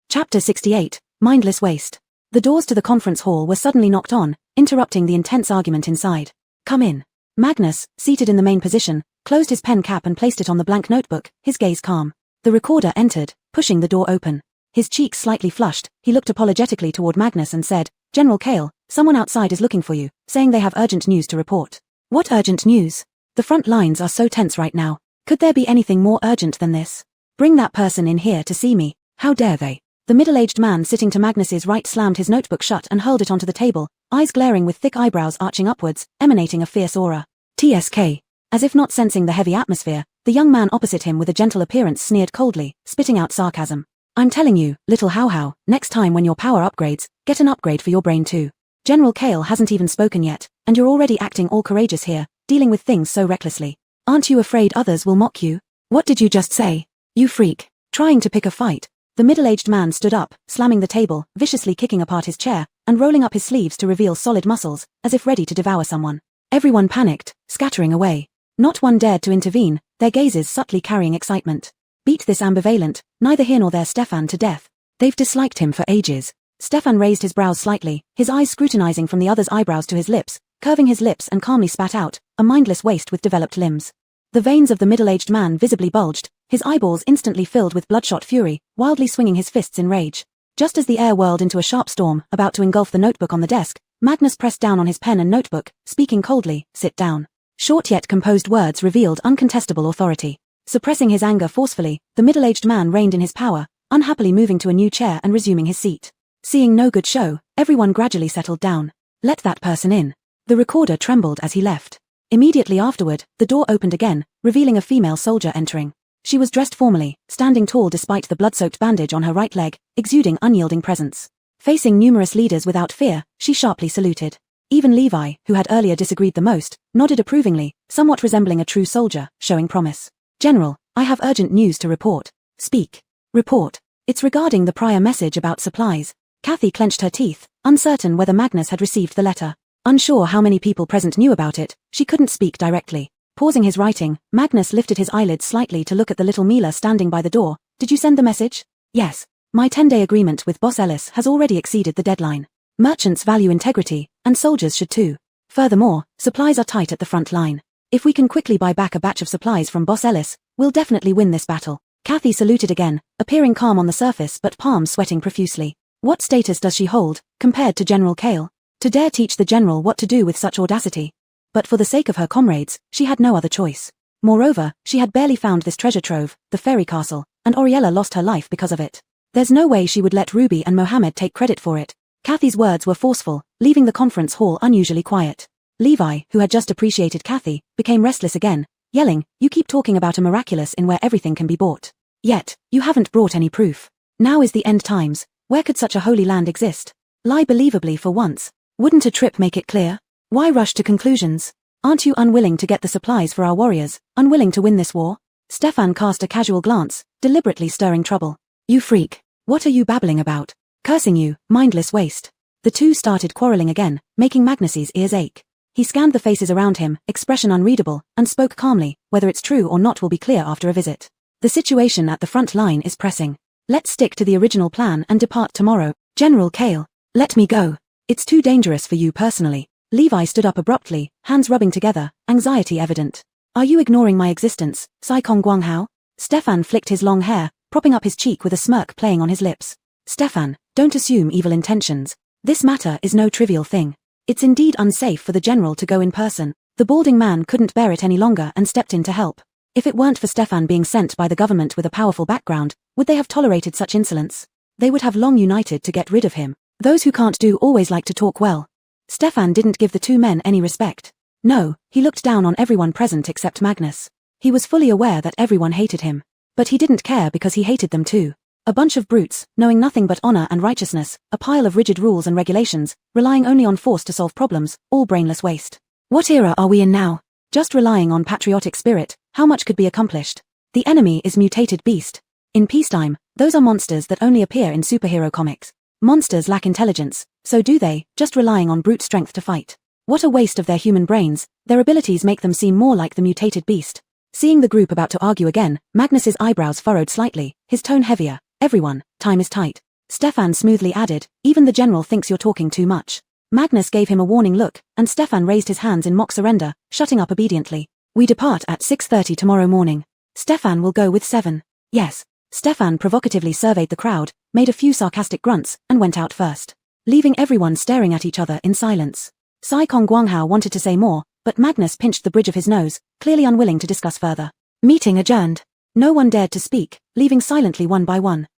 S1: Chapter 68, Mindless Waste. The doors to the conference hall were suddenly knocked on, interrupting the intense argument inside. Come in. Magnus, seated in the main position, closed his pen cap and placed it on the blank notebook, his gaze calm. The recorder entered, pushing the door open. His cheeks slightly flushed, he looked apologetically toward Magnus and said, General Kale, someone outside is looking for you, saying they have urgent news to report. What urgent news? The front lines are so tense right now. Could there be anything more urgent than this? Bring that person in here to see me. How dare they? The middle-aged man sitting to Magnus's right slammed his notebook shut and hurled it onto the table, eyes glaring with thick eyebrows arching upwards, emanating a fierce aura. TSK. As if not sensing the heavy atmosphere, the young man opposite him with a gentle appearance sneered coldly, spitting out sarcasm. I'm telling you, little how, next time when your power upgrades, get an upgrade for your brain too. General Kale hasn't even spoken yet, and you're already acting all courageous here, dealing with things so recklessly. Aren't you afraid others will mock you? What did you just say? You freak. Trying to pick a fight. The middle-aged man stood up, slamming the table, viciously kicking apart his chair, and rolling up his sleeves to reveal solid muscles, as if ready to devour someone. Everyone panicked, scattering away. Not one dared to intervene, their gazes subtly carrying excitement. Beat this ambivalent, neither here nor there Stefan to death. They've disliked him for ages. Stefan raised his brows slightly, his eyes scrutinizing from the other's eyebrows to his lips, curving his lips and calmly spat out, a mindless waste with developed limbs. The veins of the middle-aged man visibly bulged, his eyeballs instantly filled with bloodshot fury, wildly swinging his fists in rage. Just as the air whirled into a sharp storm, about to engulf the notebook on the desk, Magnus pressed down on his pen and notebook, speaking coldly, sit down. Short yet composed words revealed uncontestable authority. Suppressing his anger forcefully, the middle-aged man reined in his power, unhappily moving to a new chair and resuming his seat. Seeing no good show, everyone gradually settled down. Let that person in. The recorder trembled as he left. Immediately afterward, the door opened again, revealing a female soldier entering. She was dressed formally, standing tall despite the blood-soaked bandage on her right leg, exuding unyielding presence. Facing numerous leaders without fear, she sharply saluted. Even Levi, who had earlier disagreed the most, nodded approvingly, somewhat resembling a true soldier, showing promise. General, I have urgent news to report. Speak. Report. It's regarding the prior message about supplies. Kathy clenched her teeth, uncertain whether Magnus had received the letter. Unsure how many people present knew about it, she couldn't speak directly. Pausing his writing, Magnus lifted his eyelids slightly to look at the little Mila standing by the door. Did you send the message? Yes. My 10-day agreement with Boss Ellis has already exceeded the deadline. Merchants value integrity, and soldiers should too. Furthermore, supplies are tight at the front line. If we can quickly buy back a batch of supplies from Boss Ellis, we'll definitely win this battle. Kathy saluted again, appearing calm on the surface but palms sweating profusely. What status does she hold, compared to General Kale? To dare teach the general what to do with such audacity? But for the sake of her comrades, she had no other choice. Moreover, she had barely found this treasure trove, the fairy castle, and Oriella lost her life because of it. There's no way she would let Ruby and Mohammed take credit for it. Kathy's words were forceful, leaving the conference hall unusually quiet. Levi, who had just appreciated Kathy, became restless again, yelling, "You keep talking about a miraculous in where everything can be bought. Yet, you haven't brought any proof. Now is the end times. Where could such a holy land exist? Lie believably for once. Wouldn't a trip make it clear? Why rush to conclusions? Aren't you unwilling to get the supplies for our warriors, unwilling to win this war?" Stefan cast a casual glance, deliberately stirring trouble. "You freak. What are you babbling about? Cursing you, mindless waste." The two started quarreling again, making Magnus's ears ache. He scanned the faces around him, expression unreadable, and spoke calmly. "Whether it's true or not will be clear after a visit. The situation at the front line is pressing. Let's stick to the original plan and depart tomorrow. General Kale, let me go. It's too dangerous for you personally." Levi stood up abruptly, hands rubbing together, anxiety evident. "Are you ignoring my existence, Sai Kong Guanghao?" Stefan flicked his long hair, propping up his cheek with a smirk playing on his lips. "Stefan, don't assume evil intentions. This matter is no trivial thing. It's indeed unsafe for the general to go in person." The balding man couldn't bear it any longer and stepped in to help. If it weren't for Stefan being sent by the government with a powerful background, would they have tolerated such insolence? They would have long united to get rid of him. Those who can't do always like to talk well. Stefan didn't give the two men any respect. No, he looked down on everyone present except Magnus. He was fully aware that everyone hated him. But he didn't care because he hated them too. A bunch of brutes, knowing nothing but honor and righteousness, a pile of rigid rules and regulations, relying only on force to solve problems, all brainless waste. What era are we in now? Just relying on patriotic spirit, how much could be accomplished? The enemy is mutated beast. In peacetime, those are monsters that only appear in superhero comics. Monsters lack intelligence, so do they, just relying on brute strength to fight. What a waste of their human brains, their abilities make them seem more like the mutated beast. Seeing the group about to argue again, Magnus's eyebrows furrowed slightly, his tone heavier. "Everyone, time is tight." Stefan smoothly added, "Even the general thinks you're talking too much." Magnus gave him a warning look, and Stefan raised his hands in mock surrender, shutting up obediently. "We depart at 6:30 tomorrow morning. Stefan will go with 7. Yes. Stefan provocatively surveyed the crowd, made a few sarcastic grunts, and went out first, leaving everyone staring at each other in silence. Sai Kong Guanghao wanted to say more, but Magnus pinched the bridge of his nose, clearly unwilling to discuss further. Meeting adjourned. No one dared to speak, leaving silently one by one.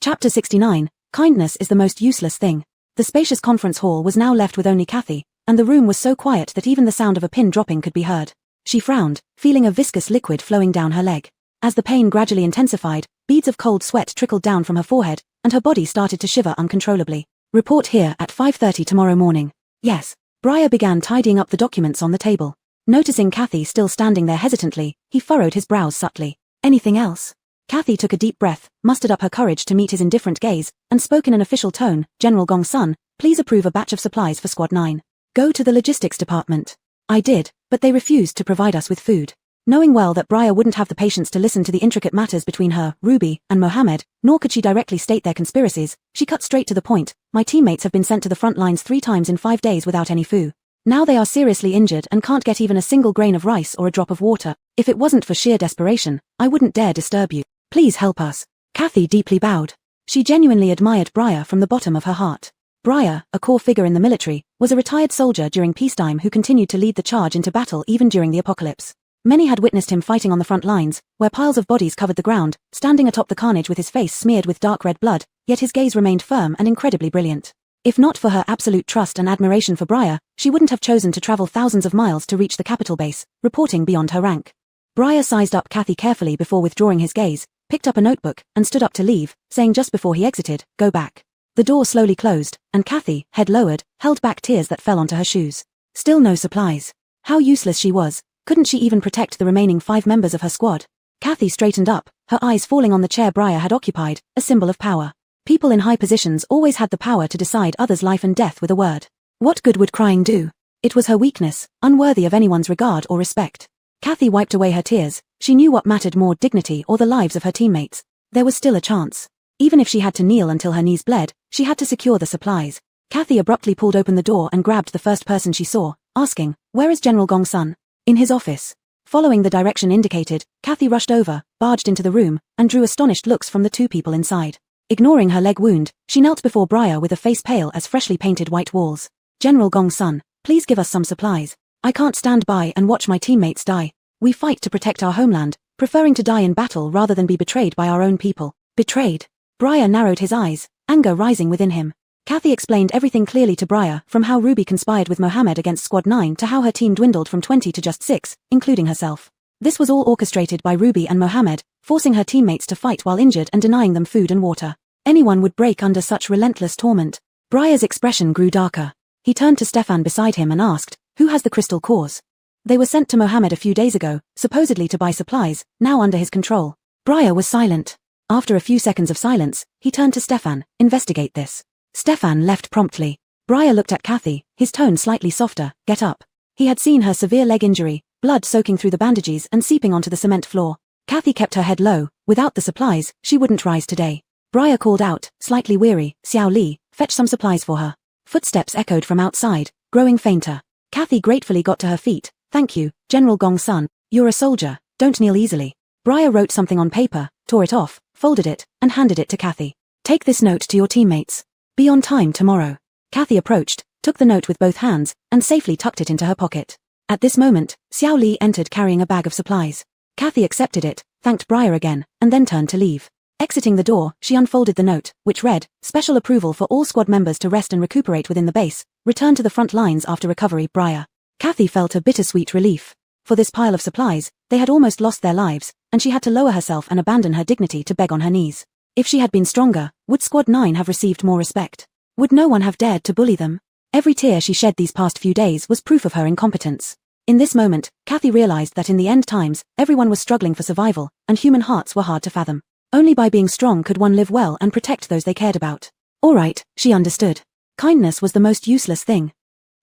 S1: Chapter 69, Kindness is the most useless thing. The spacious conference hall was now left with only Kathy, and the room was so quiet that even the sound of a pin dropping could be heard. She frowned, feeling a viscous liquid flowing down her leg. As the pain gradually intensified, beads of cold sweat trickled down from her forehead, and her body started to shiver uncontrollably. "Report here at 5:30 tomorrow morning." "Yes." Briar began tidying up the documents on the table. Noticing Kathy still standing there hesitantly, he furrowed his brows subtly. "Anything else?" Kathy took a deep breath, mustered up her courage to meet his indifferent gaze, and spoke in an official tone. "General Gong's son, please approve a batch of supplies for Squad 9. Go to the logistics department." "I did, but they refused to provide us with food." Knowing well that Briar wouldn't have the patience to listen to the intricate matters between her, Ruby, and Mohammed, nor could she directly state their conspiracies, she cut straight to the point. "My teammates have been sent to the front lines 3 times in 5 days without any food. Now they are seriously injured and can't get even a single grain of rice or a drop of water. If it wasn't for sheer desperation, I wouldn't dare disturb you. Please help us." Kathy deeply bowed. She genuinely admired Briar from the bottom of her heart. Briar, a core figure in the military, was a retired soldier during peacetime who continued to lead the charge into battle even during the apocalypse. Many had witnessed him fighting on the front lines, where piles of bodies covered the ground, standing atop the carnage with his face smeared with dark red blood, yet his gaze remained firm and incredibly brilliant. If not for her absolute trust and admiration for Briar, she wouldn't have chosen to travel thousands of miles to reach the capital base, reporting beyond her rank. Briar sized up Kathy carefully before withdrawing his gaze, picked up a notebook, and stood up to leave, saying just before he exited, "Go back." The door slowly closed, and Kathy, head lowered, held back tears that fell onto her shoes. Still no supplies. How useless she was. Couldn't she even protect the remaining 5 members of her squad? Kathy straightened up, her eyes falling on the chair Briar had occupied, a symbol of power. People in high positions always had the power to decide others' life and death with a word. What good would crying do? It was her weakness, unworthy of anyone's regard or respect. Kathy wiped away her tears. She knew what mattered more, dignity or the lives of her teammates. There was still a chance. Even if she had to kneel until her knees bled, she had to secure the supplies. Kathy abruptly pulled open the door and grabbed the first person she saw, asking, "Where is General Gongsun?" "In his office." Following the direction indicated, Kathy rushed over, barged into the room, and drew astonished looks from the 2 people inside. Ignoring her leg wound, she knelt before Briar with a face pale as freshly painted white walls. "General Gongsun, please give us some supplies. I can't stand by and watch my teammates die. We fight to protect our homeland, preferring to die in battle rather than be betrayed by our own people." Betrayed? Briar narrowed his eyes, anger rising within him. Kathy explained everything clearly to Briar, from how Ruby conspired with Mohammed against Squad 9 to how her team dwindled from 20 to just 6, including herself. This was all orchestrated by Ruby and Mohammed, forcing her teammates to fight while injured and denying them food and water. Anyone would break under such relentless torment. Briar's expression grew darker. He turned to Stefan beside him and asked, "Who has the crystal cores?" "They were sent to Mohammed a few days ago, supposedly to buy supplies, now under his control." Briar was silent. After a few seconds of silence, he turned to Stefan, "Investigate this." Stefan left promptly. Briar looked at Kathy, his tone slightly softer, "Get up." He had seen her severe leg injury, blood soaking through the bandages and seeping onto the cement floor. Kathy kept her head low. Without the supplies, she wouldn't rise today. Briar called out, slightly weary, "Xiao Li, fetch some supplies for her." Footsteps echoed from outside, growing fainter. Kathy gratefully got to her feet. "Thank you, General Gongsun. You're a soldier, don't kneel easily." Briar wrote something on paper, tore it off, folded it, and handed it to Kathy. "Take this note to your teammates. Be on time tomorrow." Kathy approached, took the note with both hands, and safely tucked it into her pocket. At this moment, Xiao Li entered carrying a bag of supplies. Kathy accepted it, thanked Briar again, and then turned to leave. Exiting the door, she unfolded the note, which read, "Special approval for all squad members to rest and recuperate within the base. Return to the front lines after recovery, Briar." Kathy felt a bittersweet relief. For this pile of supplies, they had almost lost their lives, and she had to lower herself and abandon her dignity to beg on her knees. If she had been stronger, would Squad 9 have received more respect? Would no one have dared to bully them? Every tear she shed these past few days was proof of her incompetence. In this moment, Kathy realized that in the end times, everyone was struggling for survival, and human hearts were hard to fathom. Only by being strong could one live well and protect those they cared about. All right, she understood. Kindness was the most useless thing.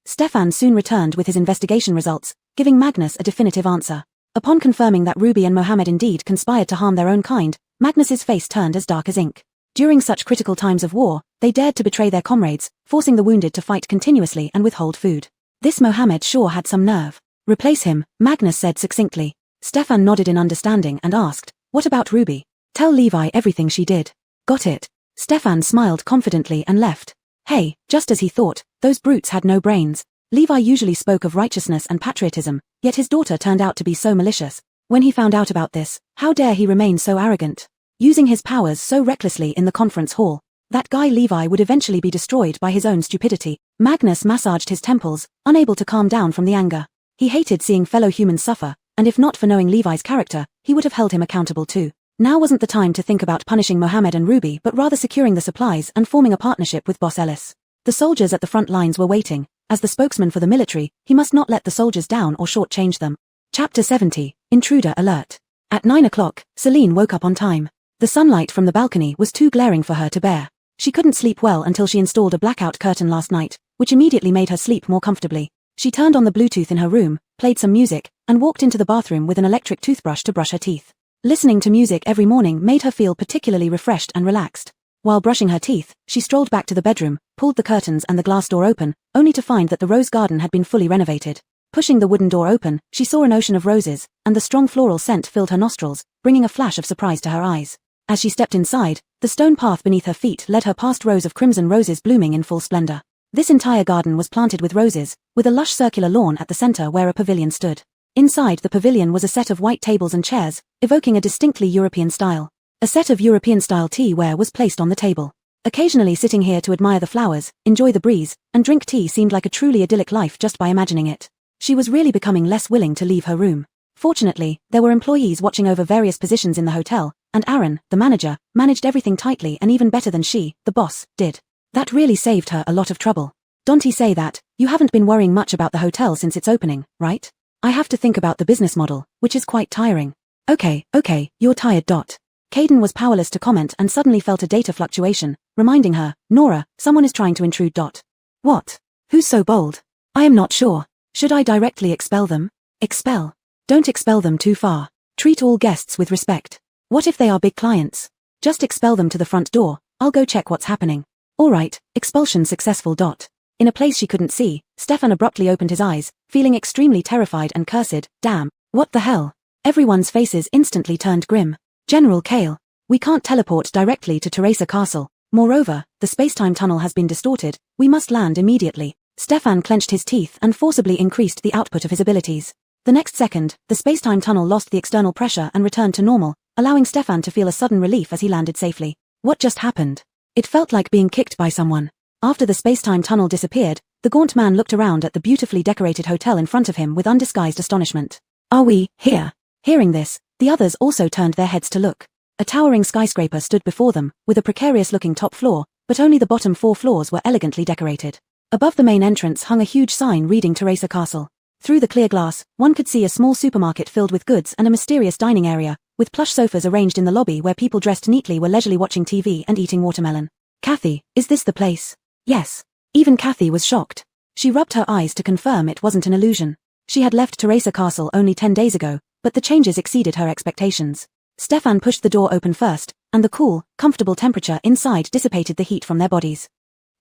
S1: Stefan soon returned with his investigation results, giving Magnus a definitive answer. Upon confirming that Ruby and Mohammed indeed conspired to harm their own kind, Magnus's face turned as dark as ink. During such critical times of war, they dared to betray their comrades, forcing the wounded to fight continuously and withhold food. This Mohammed sure had some nerve. "Replace him," Magnus said succinctly. Stefan nodded in understanding and asked, "What about Ruby? Tell Levi everything she did." "Got it." Stefan smiled confidently and left. Hey, just as he thought, those brutes had no brains. Levi usually spoke of righteousness and patriotism, yet his daughter turned out to be so malicious. When he found out about this, how dare he remain so arrogant? Using his powers so recklessly in the conference hall, that guy Levi would eventually be destroyed by his own stupidity. Magnus massaged his temples, unable to calm down from the anger. He hated seeing fellow humans suffer, and if not for knowing Levi's character, he would have held him accountable too. Now wasn't the time to think about punishing Mohammed and Ruby but rather securing the supplies and forming a partnership with Boss Ellis. The soldiers at the front lines were waiting. As the spokesman for the military, he must not let the soldiers down or shortchange them. Chapter 70, Intruder Alert. At 9 o'clock, Celine woke up on time. The sunlight from the balcony was too glaring for her to bear. She couldn't sleep well until she installed a blackout curtain last night, which immediately made her sleep more comfortably. She turned on the Bluetooth in her room, played some music, and walked into the bathroom with an electric toothbrush to brush her teeth. Listening to music every morning made her feel particularly refreshed and relaxed. While brushing her teeth, she strolled back to the bedroom, pulled the curtains and the glass door open, only to find that the rose garden had been fully renovated. Pushing the wooden door open, she saw an ocean of roses, and the strong floral scent filled her nostrils, bringing a flash of surprise to her eyes. As she stepped inside, the stone path beneath her feet led her past rows of crimson roses blooming in full splendor. This entire garden was planted with roses, with a lush circular lawn at the center where a pavilion stood. Inside the pavilion was a set of white tables and chairs, evoking a distinctly European style. A set of European-style teaware was placed on the table. Occasionally sitting here to admire the flowers, enjoy the breeze, and drink tea seemed like a truly idyllic life just by imagining it. She was really becoming less willing to leave her room. Fortunately, there were employees watching over various positions in the hotel, and Aaron, the manager, managed everything tightly and even better than she, the boss, did. That really saved her a lot of trouble. Don't say that, you haven't been worrying much about the hotel since its opening, right? I have to think about the business model, which is quite tiring. Okay, you're tired. Caden was powerless to comment and suddenly felt a data fluctuation, reminding her, Nora, someone is trying to intrude. What? Who's so bold? I am not sure. Should I directly expel them? Expel? Don't expel them too far. Treat all guests with respect. What if they are big clients? Just expel them to the front door, I'll go check what's happening. Alright, expulsion successful. In a place she couldn't see, Stefan abruptly opened his eyes, feeling extremely terrified and cursed. Damn, what the hell? Everyone's faces instantly turned grim. General Kale, we can't teleport directly to Teresa Castle. Moreover, the space-time tunnel has been distorted, we must land immediately. Stefan clenched his teeth and forcibly increased the output of his abilities. The next second, the space-time tunnel lost the external pressure and returned to normal, allowing Stefan to feel a sudden relief as he landed safely. What just happened? It felt like being kicked by someone. After the space-time tunnel disappeared, the gaunt man looked around at the beautifully decorated hotel in front of him with undisguised astonishment. Are we here? Hearing this, the others also turned their heads to look. A towering skyscraper stood before them, with a precarious-looking top floor, but only the bottom 4 floors were elegantly decorated. Above the main entrance hung a huge sign reading Teresa Castle. Through the clear glass, one could see a small supermarket filled with goods and a mysterious dining area, with plush sofas arranged in the lobby where people dressed neatly were leisurely watching TV and eating watermelon. Kathy, is this the place? Yes. Even Kathy was shocked. She rubbed her eyes to confirm it wasn't an illusion. She had left Teresa Castle only 10 days ago, but the changes exceeded her expectations. Stefan pushed the door open first, and the cool, comfortable temperature inside dissipated the heat from their bodies.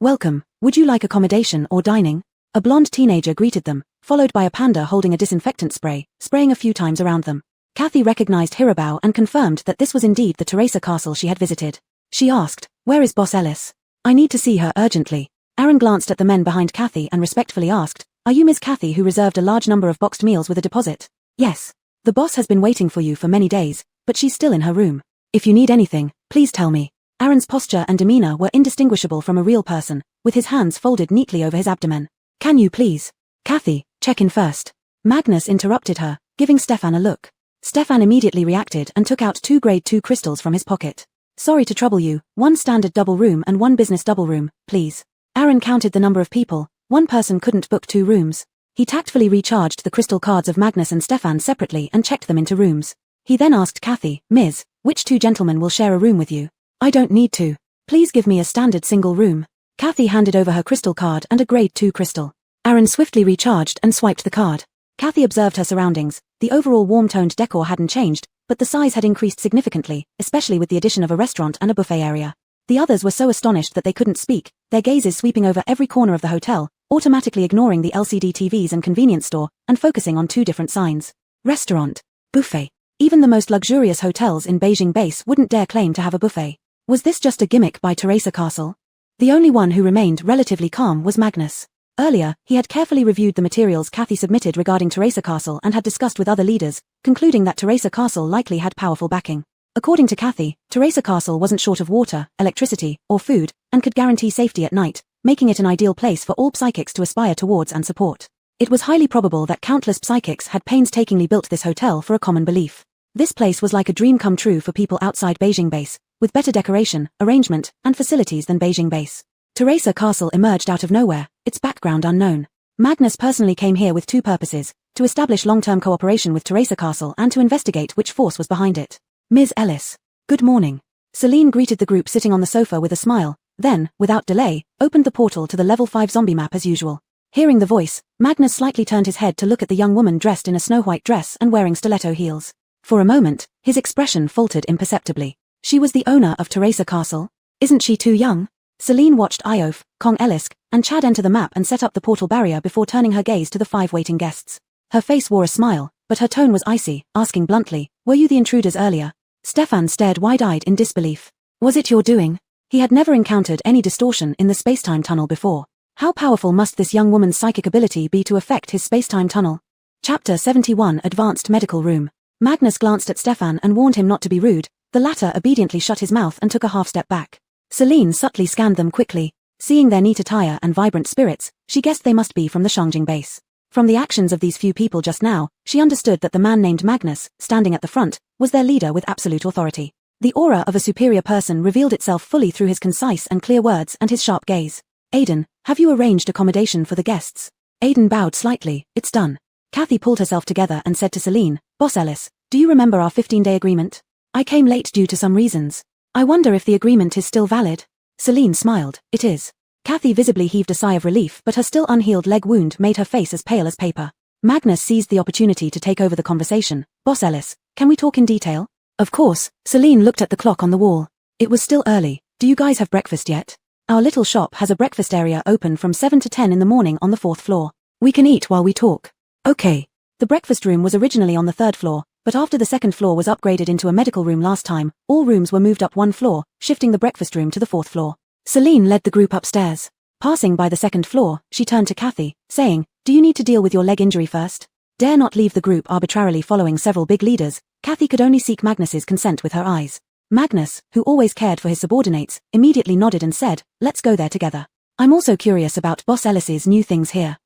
S1: Welcome, would you like accommodation or dining? A blonde teenager greeted them, followed by a panda holding a disinfectant spray, spraying a few times around them. Kathy recognized Hirabao and confirmed that this was indeed the Teresa Castle she had visited. She asked, where is Boss Ellis? I need to see her urgently. Aaron glanced at the men behind Kathy and respectfully asked, are you Ms. Kathy who reserved a large number of boxed meals with a deposit? Yes. The boss has been waiting for you for many days, but she's still in her room. If you need anything, please tell me. Aaron's posture and demeanor were indistinguishable from a real person, with his hands folded neatly over his abdomen. Can you please? Kathy, check in first. Magnus interrupted her, giving Stefan a look. Stefan immediately reacted and took out 2 grade 2 crystals from his pocket. Sorry to trouble you, 1 standard double room and 1 business double room, please. Aaron counted the number of people, 1 person couldn't book 2 rooms. He tactfully recharged the crystal cards of Magnus and Stefan separately and checked them into rooms. He then asked Kathy, Ms., which 2 gentlemen will share a room with you? I don't need to. Please give me a standard single room. Kathy handed over her crystal card and a grade 2 crystal. Aaron swiftly recharged and swiped the card. Kathy observed her surroundings. The overall warm-toned decor hadn't changed, but the size had increased significantly, especially with the addition of a restaurant and a buffet area. The others were so astonished that they couldn't speak, their gazes sweeping over every corner of the hotel, automatically ignoring the LCD TVs and convenience store, and focusing on 2 different signs. Restaurant. Buffet. Even the most luxurious hotels in Beijing Base wouldn't dare claim to have a buffet. Was this just a gimmick by Teresa Castle? The only one who remained relatively calm was Magnus. Earlier, he had carefully reviewed the materials Kathy submitted regarding Teresa Castle and had discussed with other leaders, concluding that Teresa Castle likely had powerful backing. According to Kathy, Teresa Castle wasn't short of water, electricity, or food, and could guarantee safety at night, making it an ideal place for all psychics to aspire towards and support. It was highly probable that countless psychics had painstakingly built this hotel for a common belief. This place was like a dream come true for people outside Beijing Base, with better decoration, arrangement, and facilities than Beijing Base. Teresa Castle emerged out of nowhere, its background unknown. Magnus personally came here with 2 purposes, to establish long-term cooperation with Teresa Castle and to investigate which force was behind it. Ms. Ellis. Good morning. Celine greeted the group sitting on the sofa with a smile, then, without delay, opened the portal to the level 5 zombie map as usual. Hearing the voice, Magnus slightly turned his head to look at the young woman dressed in a snow-white dress and wearing stiletto heels. For a moment, his expression faltered imperceptibly. She was the owner of Teresa Castle? Isn't she too young? Celine watched Iof, Kong Elisk, and Chad enter the map and set up the portal barrier before turning her gaze to the 5 waiting guests. Her face wore a smile, but her tone was icy, asking bluntly, were you the intruders earlier? Stefan stared wide-eyed in disbelief. Was it your doing? He had never encountered any distortion in the space-time tunnel before. How powerful must this young woman's psychic ability be to affect his space-time tunnel? Chapter 71 Advanced Medical Room. Magnus glanced at Stefan and warned him not to be rude. The latter obediently shut his mouth and took a half-step back. Celine subtly scanned them quickly. Seeing their neat attire and vibrant spirits, she guessed they must be from the Shangjing base. From the actions of these few people just now, she understood that the man named Magnus, standing at the front, was their leader with absolute authority. The aura of a superior person revealed itself fully through his concise and clear words and his sharp gaze. Aiden, have you arranged accommodation for the guests? Aiden bowed slightly. It's done. Kathy pulled herself together and said to Celine, Boss Ellis, do you remember our 15-day agreement? I came late due to some reasons. I wonder if the agreement is still valid. Celine smiled. It is. Kathy visibly heaved a sigh of relief, but her still unhealed leg wound made her face as pale as paper. Magnus seized the opportunity to take over the conversation. Boss Ellis, can we talk in detail? Of course. Celine looked at the clock on the wall. It was still early. Do you guys have breakfast yet? Our little shop has a breakfast area open from 7 to 10 in the morning on the 4th floor. We can eat while we talk. Okay. The breakfast room was originally on the 3rd floor, but after the 2nd floor was upgraded into a medical room last time, all rooms were moved up 1 floor, shifting the breakfast room to the 4th floor. Celine led the group upstairs. Passing by the 2nd floor, she turned to Kathy, saying, do you need to deal with your leg injury first? Dare not leave the group arbitrarily following several big leaders. Kathy could only seek Magnus's consent with her eyes. Magnus, who always cared for his subordinates, immediately nodded and said, let's go there together. I'm also curious about Boss Ellis's new things here.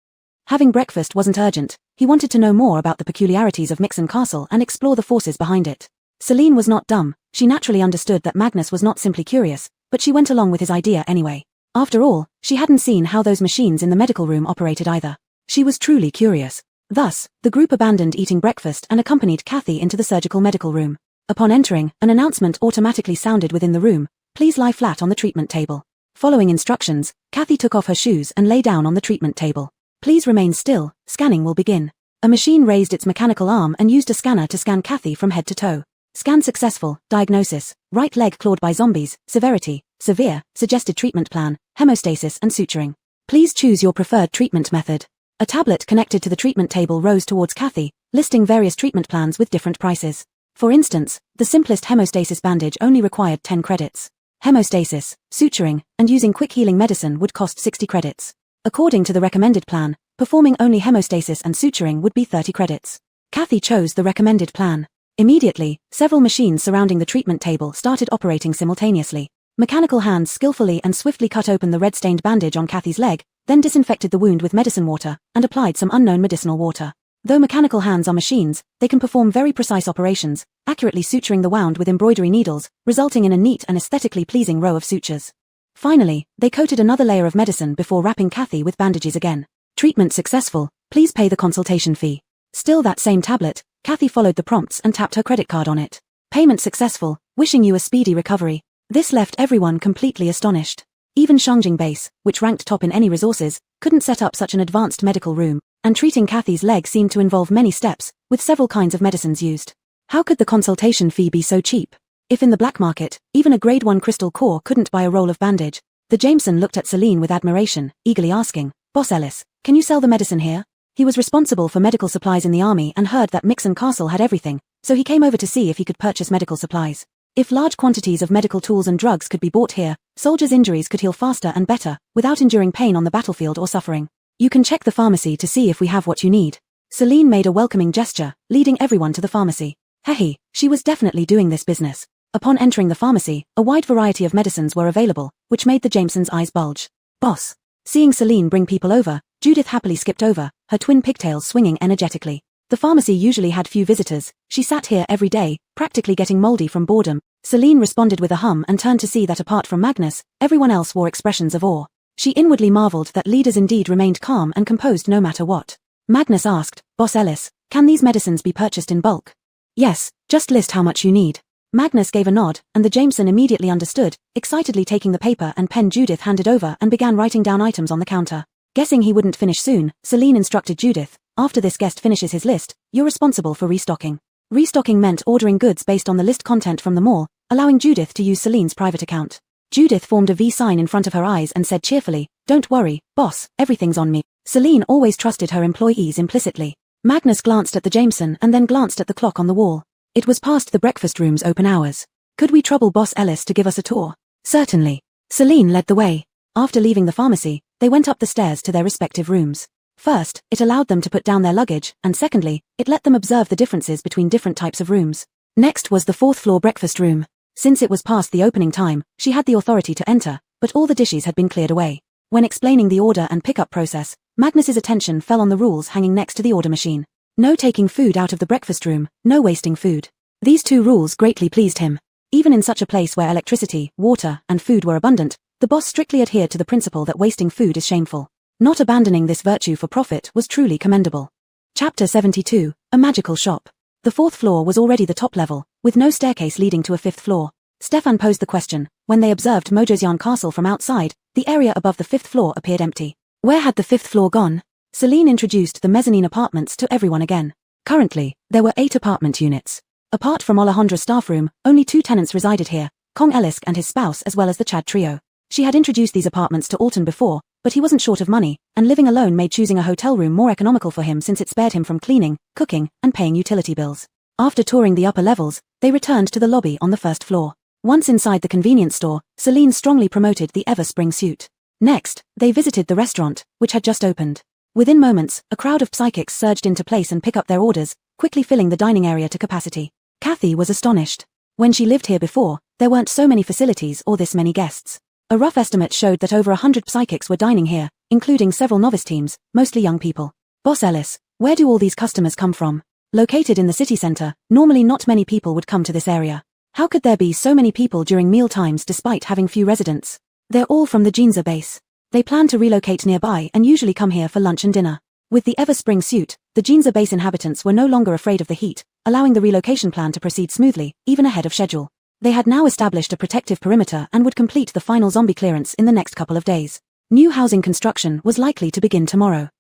S1: Having breakfast wasn't urgent. He wanted to know more about the peculiarities of Mixon Castle and explore the forces behind it. Celine was not dumb. She naturally understood that Magnus was not simply curious, but she went along with his idea anyway. After all, she hadn't seen how those machines in the medical room operated either. She was truly curious. Thus, the group abandoned eating breakfast and accompanied Kathy into the surgical medical room. Upon entering, an announcement automatically sounded within the room. Please lie flat on the treatment table. Following instructions, Kathy took off her shoes and lay down on the treatment table. Please remain still. Scanning will begin. A machine raised its mechanical arm and used a scanner to scan Kathy from head to toe. Scan successful. Diagnosis: right leg clawed by zombies. Severity: severe. Suggested treatment plan: hemostasis and suturing. Please choose your preferred treatment method. A tablet connected to the treatment table rose towards Kathy, listing various treatment plans with different prices. For instance, the simplest hemostasis bandage only required 10 credits. Hemostasis, suturing, and using quick healing medicine would cost 60 credits. According to the recommended plan, performing only hemostasis and suturing would be 30 credits. Kathy chose the recommended plan. Immediately, several machines surrounding the treatment table started operating simultaneously. Mechanical hands skillfully and swiftly cut open the red-stained bandage on Kathy's leg, then disinfected the wound with medicine water, and applied some unknown medicinal water. Though mechanical hands are machines, they can perform very precise operations, accurately suturing the wound with embroidery needles, resulting in a neat and aesthetically pleasing row of sutures. Finally, they coated another layer of medicine before wrapping Kathy with bandages again. Treatment successful. Please pay the consultation fee. Still that same tablet, Kathy followed the prompts and tapped her credit card on it. Payment successful. Wishing you a speedy recovery. This left everyone completely astonished. Even Shangjing Base, which ranked top in any resources, couldn't set up such an advanced medical room, and treating Kathy's leg seemed to involve many steps, with several kinds of medicines used. How could the consultation fee be so cheap? If in the black market, even a grade 1 crystal core couldn't buy a roll of bandage. The Jameson looked at Celine with admiration, eagerly asking, Boss Ellis, can you sell the medicine here? He was responsible for medical supplies in the army and heard that Mixon Castle had everything, so he came over to see if he could purchase medical supplies. If large quantities of medical tools and drugs could be bought here, soldiers' injuries could heal faster and better, without enduring pain on the battlefield or suffering. You can check the pharmacy to see if we have what you need. Celine made a welcoming gesture, leading everyone to the pharmacy. Hehe, she was definitely doing this business. Upon entering the pharmacy, a wide variety of medicines were available, which made the Jamesons' eyes bulge. Boss. Seeing Celine bring people over, Judith happily skipped over, her twin pigtails swinging energetically. The pharmacy usually had few visitors. She sat here every day, practically getting moldy from boredom. Celine responded with a hum and turned to see that apart from Magnus, everyone else wore expressions of awe. She inwardly marveled that leaders indeed remained calm and composed no matter what. Magnus asked, Boss Ellis, can these medicines be purchased in bulk? Yes, just list how much you need. Magnus gave a nod, and the Jameson immediately understood, excitedly taking the paper and pen Judith handed over and began writing down items on the counter. Guessing he wouldn't finish soon, Celine instructed Judith, after this guest finishes his list, you're responsible for restocking. Restocking meant ordering goods based on the list content from the mall, allowing Judith to use Celine's private account. Judith formed a V sign in front of her eyes and said cheerfully, Don't worry, boss, everything's on me. Celine always trusted her employees implicitly. Magnus glanced at the Jameson and then glanced at the clock on the wall. It was past the breakfast room's open hours. Could we trouble Boss Ellis to give us a tour? Certainly. Celine led the way. After leaving the pharmacy, they went up the stairs to their respective rooms. First, it allowed them to put down their luggage, and secondly, it let them observe the differences between different types of rooms. Next was the fourth-floor breakfast room. Since it was past the opening time, she had the authority to enter, but all the dishes had been cleared away. When explaining the order and pickup process, Magnus's attention fell on the rules hanging next to the order machine. No taking food out of the breakfast room, no wasting food. These two rules greatly pleased him. Even in such a place where electricity, water, and food were abundant, the boss strictly adhered to the principle that wasting food is shameful. Not abandoning this virtue for profit was truly commendable. Chapter 72, A Magical Shop. The fourth floor was already the top level, with no staircase leading to a fifth floor. Stefan posed the question. When they observed Mojosian Castle from outside, the area above the fifth floor appeared empty. Where had the fifth floor gone? Celine introduced the mezzanine apartments to everyone again. Currently, there were 8 apartment units. Apart from Alejandra's staff room, only 2 tenants resided here, Kong Elisk and his spouse as well as the Chad trio. She had introduced these apartments to Alton before, but he wasn't short of money, and living alone made choosing a hotel room more economical for him since it spared him from cleaning, cooking, and paying utility bills. After touring the upper levels, they returned to the lobby on the first floor. Once inside the convenience store, Celine strongly promoted the ever-spring suit. Next, they visited the restaurant, which had just opened. Within moments, a crowd of psychics surged into place and pick up their orders, quickly filling the dining area to capacity. Kathy was astonished. When she lived here before, there weren't so many facilities or this many guests. A rough estimate showed that over 100 psychics were dining here, including several novice teams, mostly young people. Boss Ellis, where do all these customers come from? Located in the city center, normally not many people would come to this area. How could there be so many people during meal times despite having few residents? They're all from the Ginza base. They plan to relocate nearby and usually come here for lunch and dinner. With the ever-spring suit, the Ginza base inhabitants were no longer afraid of the heat, allowing the relocation plan to proceed smoothly, even ahead of schedule. They had now established a protective perimeter and would complete the final zombie clearance in the next couple of days. New housing construction was likely to begin tomorrow.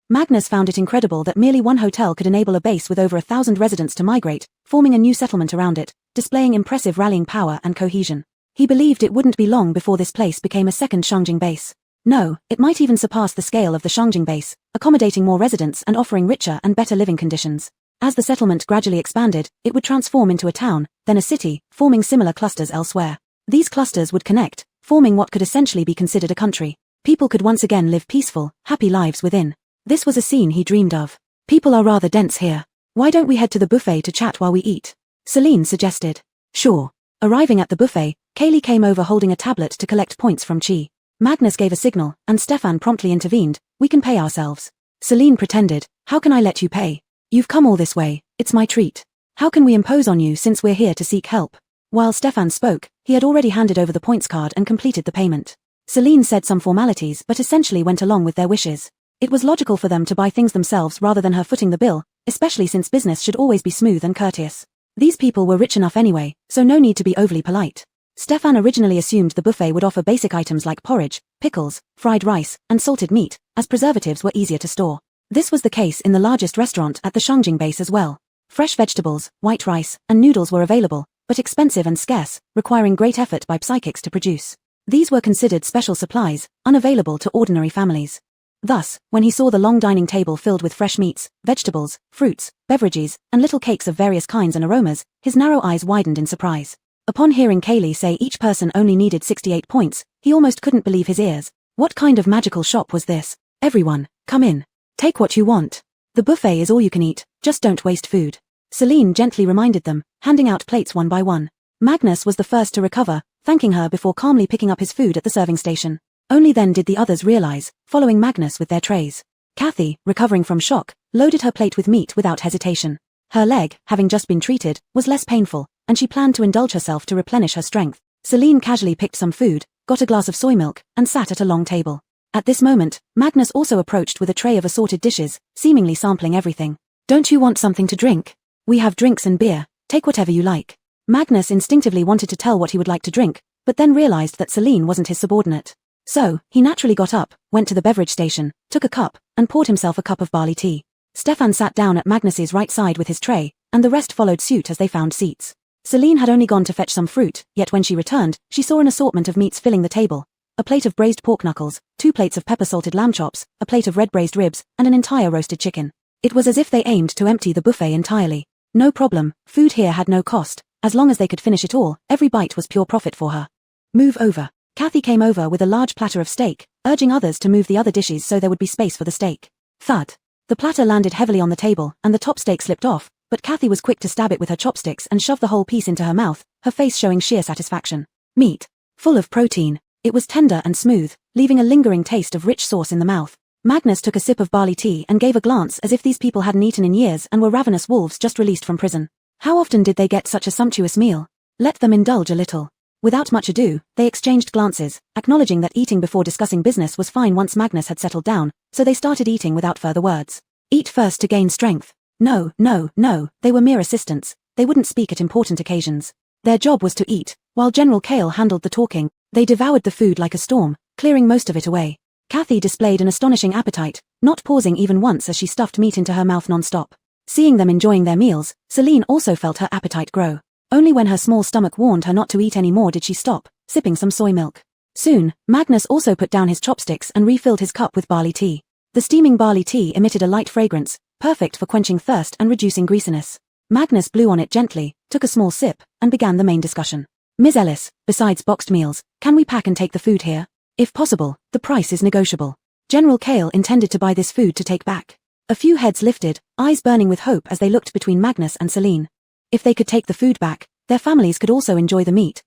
S1: Magnus found it incredible that merely one hotel could enable a base with over 1,000 residents to migrate, forming a new settlement around it, displaying impressive rallying power and cohesion. He believed it wouldn't be long before this place became a second Shangjing base. No, it might even surpass the scale of the Shangjing base, accommodating more residents and offering richer and better living conditions. As the settlement gradually expanded, it would transform into a town, then a city, forming similar clusters elsewhere. These clusters would connect, forming what could essentially be considered a country. People could once again live peaceful, happy lives within. This was a scene he dreamed of. People are rather dense here. Why don't we head to the buffet to chat while we eat? Celine suggested. Sure. Arriving at the buffet, Kaylee came over holding a tablet to collect points from Chi. Magnus gave a signal, and Stefan promptly intervened. We can pay ourselves. Celine pretended. How can I let you pay? You've come all this way, it's my treat. How can we impose on you since we're here to seek help? While Stefan spoke, he had already handed over the points card and completed the payment. Celine said some formalities but essentially went along with their wishes. It was logical for them to buy things themselves rather than her footing the bill, especially since business should always be smooth and courteous. These people were rich enough anyway, so no need to be overly polite. Stefan originally assumed the buffet would offer basic items like porridge, pickles, fried rice, and salted meat, as preservatives were easier to store. This was the case in the largest restaurant at the Shangjing base as well. Fresh vegetables, white rice, and noodles were available, but expensive and scarce, requiring great effort by psychics to produce. These were considered special supplies, unavailable to ordinary families. Thus, when he saw the long dining table filled with fresh meats, vegetables, fruits, beverages, and little cakes of various kinds and aromas, his narrow eyes widened in surprise. Upon hearing Kaylee say each person only needed 68 points, he almost couldn't believe his ears. What kind of magical shop was this? Everyone, come in. Take what you want. The buffet is all you can eat, just don't waste food. Celine gently reminded them, handing out plates one by one. Magnus was the first to recover, thanking her before calmly picking up his food at the serving station. Only then did the others realize, following Magnus with their trays. Kathy, recovering from shock, loaded her plate with meat without hesitation. Her leg, having just been treated, was less painful, and she planned to indulge herself to replenish her strength. Celine casually picked some food, got a glass of soy milk, and sat at a long table. At this moment, Magnus also approached with a tray of assorted dishes, seemingly sampling everything. Don't you want something to drink? We have drinks and beer, take whatever you like. Magnus instinctively wanted to tell what he would like to drink, but then realized that Celine wasn't his subordinate. So, he naturally got up, went to the beverage station, took a cup, and poured himself a cup of barley tea. Stefan sat down at Magnus's right side with his tray, and the rest followed suit as they found seats. Celine had only gone to fetch some fruit, yet when she returned, she saw an assortment of meats filling the table. A plate of braised pork knuckles, 2 plates of pepper-salted lamb chops, a plate of red braised ribs, and an entire roasted chicken. It was as if they aimed to empty the buffet entirely. No problem, food here had no cost. As long as they could finish it all, every bite was pure profit for her. Move over. Kathy came over with a large platter of steak, urging others to move the other dishes so there would be space for the steak. Thud. The platter landed heavily on the table, and the top steak slipped off, but Kathy was quick to stab it with her chopsticks and shove the whole piece into her mouth, her face showing sheer satisfaction. Meat. Full of protein. It was tender and smooth, leaving a lingering taste of rich sauce in the mouth. Magnus took a sip of barley tea and gave a glance as if these people hadn't eaten in years and were ravenous wolves just released from prison. How often did they get such a sumptuous meal? Let them indulge a little. Without much ado, they exchanged glances, acknowledging that eating before discussing business was fine once Magnus had settled down, so they started eating without further words. Eat first to gain strength. No, they were mere assistants. They wouldn't speak at important occasions. Their job was to eat, while General Kale handled the talking. They devoured the food like a storm, clearing most of it away. Kathy displayed an astonishing appetite, not pausing even once as she stuffed meat into her mouth non-stop. Seeing them enjoying their meals, Celine also felt her appetite grow. Only when her small stomach warned her not to eat any more did she stop, sipping some soy milk. Soon, Magnus also put down his chopsticks and refilled his cup with barley tea. The steaming barley tea emitted a light fragrance, perfect for quenching thirst and reducing greasiness. Magnus blew on it gently, took a small sip, and began the main discussion. Ms. Ellis, besides boxed meals, can we pack and take the food here? If possible, the price is negotiable. General Kale intended to buy this food to take back. A few heads lifted, eyes burning with hope as they looked between Magnus and Celine. If they could take the food back, their families could also enjoy the meat.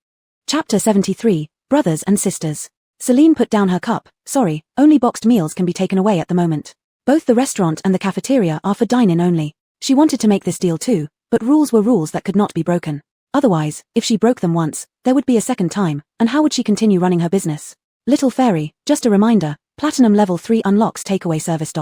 S1: Chapter 73, Brothers and Sisters. Celine put down her cup. Sorry, only boxed meals can be taken away at the moment. Both the restaurant and the cafeteria are for dine-in only. She wanted to make this deal too, but rules were rules that could not be broken. Otherwise, if she broke them once, there would be a second time, and how would she continue running her business? Little Fairy, just a reminder, Platinum Level 3 unlocks takeaway service.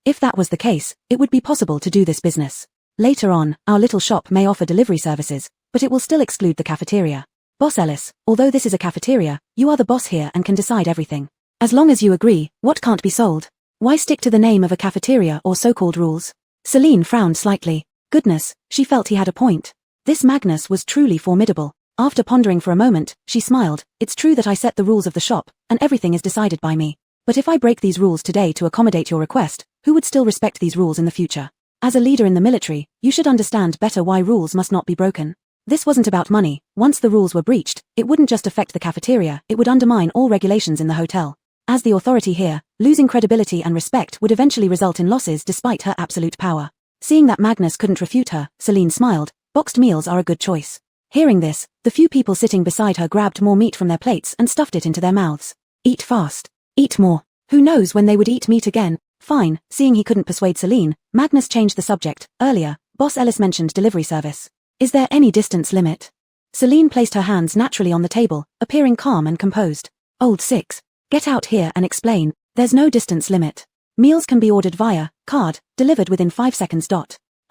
S1: If that was the case, it would be possible to do this business. Later on, our little shop may offer delivery services, but it will still exclude the cafeteria. Boss Ellis, although this is a cafeteria, you are the boss here and can decide everything. As long as you agree, what can't be sold? Why stick to the name of a cafeteria or so-called rules? Celine frowned slightly. Goodness, she felt he had a point. This Magnus was truly formidable. After pondering for a moment, she smiled. It's true that I set the rules of the shop, and everything is decided by me. But if I break these rules today to accommodate your request, who would still respect these rules in the future? As a leader in the military, you should understand better why rules must not be broken. This wasn't about money. Once the rules were breached, it wouldn't just affect the cafeteria, it would undermine all regulations in the hotel. As the authority here, losing credibility and respect would eventually result in losses despite her absolute power. Seeing that Magnus couldn't refute her, Celine smiled. Boxed meals are a good choice. Hearing this, the few people sitting beside her grabbed more meat from their plates and stuffed it into their mouths. Eat fast. Eat more. Who knows when they would eat meat again? Fine. Seeing he couldn't persuade Celine, Magnus changed the subject. Earlier, Boss Ellis mentioned delivery service. Is there any distance limit? Celine placed her hands naturally on the table, appearing calm and composed. Old Six. Get out here and explain. There's no distance limit. Meals can be ordered via card, delivered within 5 seconds.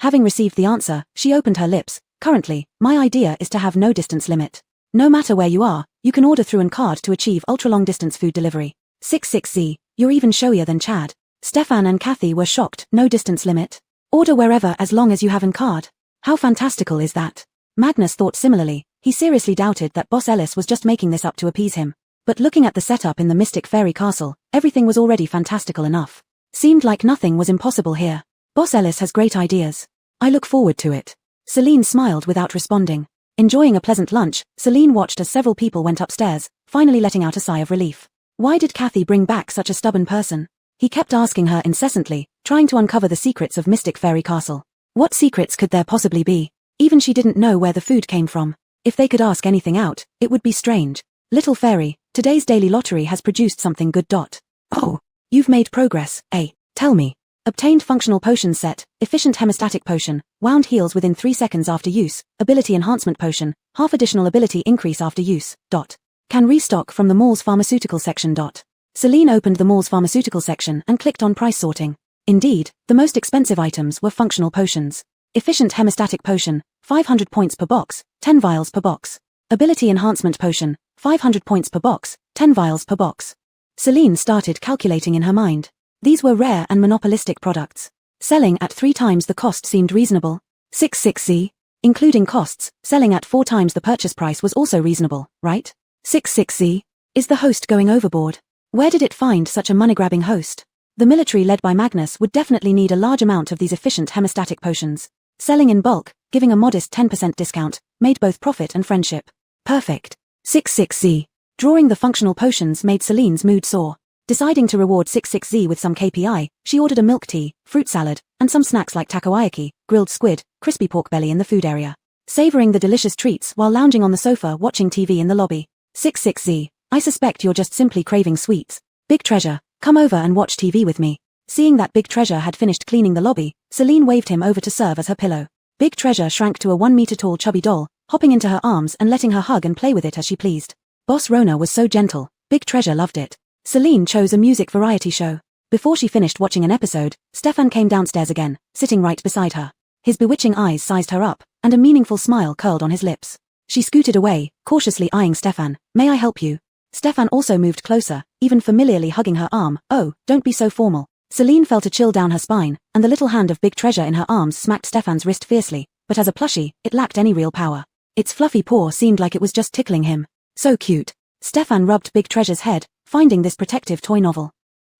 S1: Having received the answer, she opened her lips. Currently, my idea is to have no distance limit. No matter where you are, you can order through an card to achieve ultra-long distance food delivery. 66Z, you're even showier than Chad. Stefan and Kathy were shocked. No distance limit. Order wherever as long as you have an card. How fantastical is that? Magnus thought similarly. He seriously doubted that Boss Ellis was just making this up to appease him. But looking at the setup in the Mystic Fairy Castle, everything was already fantastical enough. Seemed like nothing was impossible here. Boss Ellis has great ideas. I look forward to it. Celine smiled without responding. Enjoying a pleasant lunch, Celine watched as several people went upstairs, finally letting out a sigh of relief. Why did Kathy bring back such a stubborn person? He kept asking her incessantly, trying to uncover the secrets of Mystic Fairy Castle. What secrets could there possibly be? Even she didn't know where the food came from. If they could ask anything out, it would be strange. Little Fairy, today's daily lottery has produced something good. Oh, you've made progress, eh? Tell me. Obtained functional potion set, efficient hemostatic potion, wound heals within 3 seconds after use, ability enhancement potion, half additional ability increase after use. Can restock from the mall's pharmaceutical section. Celine opened the mall's pharmaceutical section and clicked on price sorting. Indeed, the most expensive items were functional potions. Efficient hemostatic potion, 500 points per box, 10 vials per box. Ability enhancement potion, 500 points per box, 10 vials per box. Celine started calculating in her mind. These were rare and monopolistic products. Selling at 3 times the cost seemed reasonable. 66Z, including costs, selling at 4 times the purchase price was also reasonable, right? 66Z, is the host going overboard? Where did it find such a money-grabbing host? The military led by Magnus would definitely need a large amount of these efficient hemostatic potions. Selling in bulk, giving a modest 10% discount, made both profit and friendship. Perfect. 66Z. Drawing the functional potions made Celine's mood soar. Deciding to reward 66Z with some KPI, she ordered a milk tea, fruit salad, and some snacks like takoyaki, grilled squid, crispy pork belly in the food area. Savoring the delicious treats while lounging on the sofa watching TV in the lobby. 66Z, I suspect you're just simply craving sweets. Big Treasure, come over and watch TV with me. Seeing that Big Treasure had finished cleaning the lobby, Celine waved him over to serve as her pillow. Big Treasure shrank to a 1-meter-tall chubby doll, hopping into her arms and letting her hug and play with it as she pleased. Boss Rona was so gentle, Big Treasure loved it. Celine chose a music variety show. Before she finished watching an episode, Stefan came downstairs again, sitting right beside her. His bewitching eyes sized her up, and a meaningful smile curled on his lips. She scooted away, cautiously eyeing Stefan. May I help you? Stefan also moved closer, even familiarly hugging her arm. Oh, don't be so formal. Celine felt a chill down her spine, and the little hand of Big Treasure in her arms smacked Stefan's wrist fiercely, but as a plushie, it lacked any real power. Its fluffy paw seemed like it was just tickling him. So cute. Stefan rubbed Big Treasure's head, finding this protective toy novel.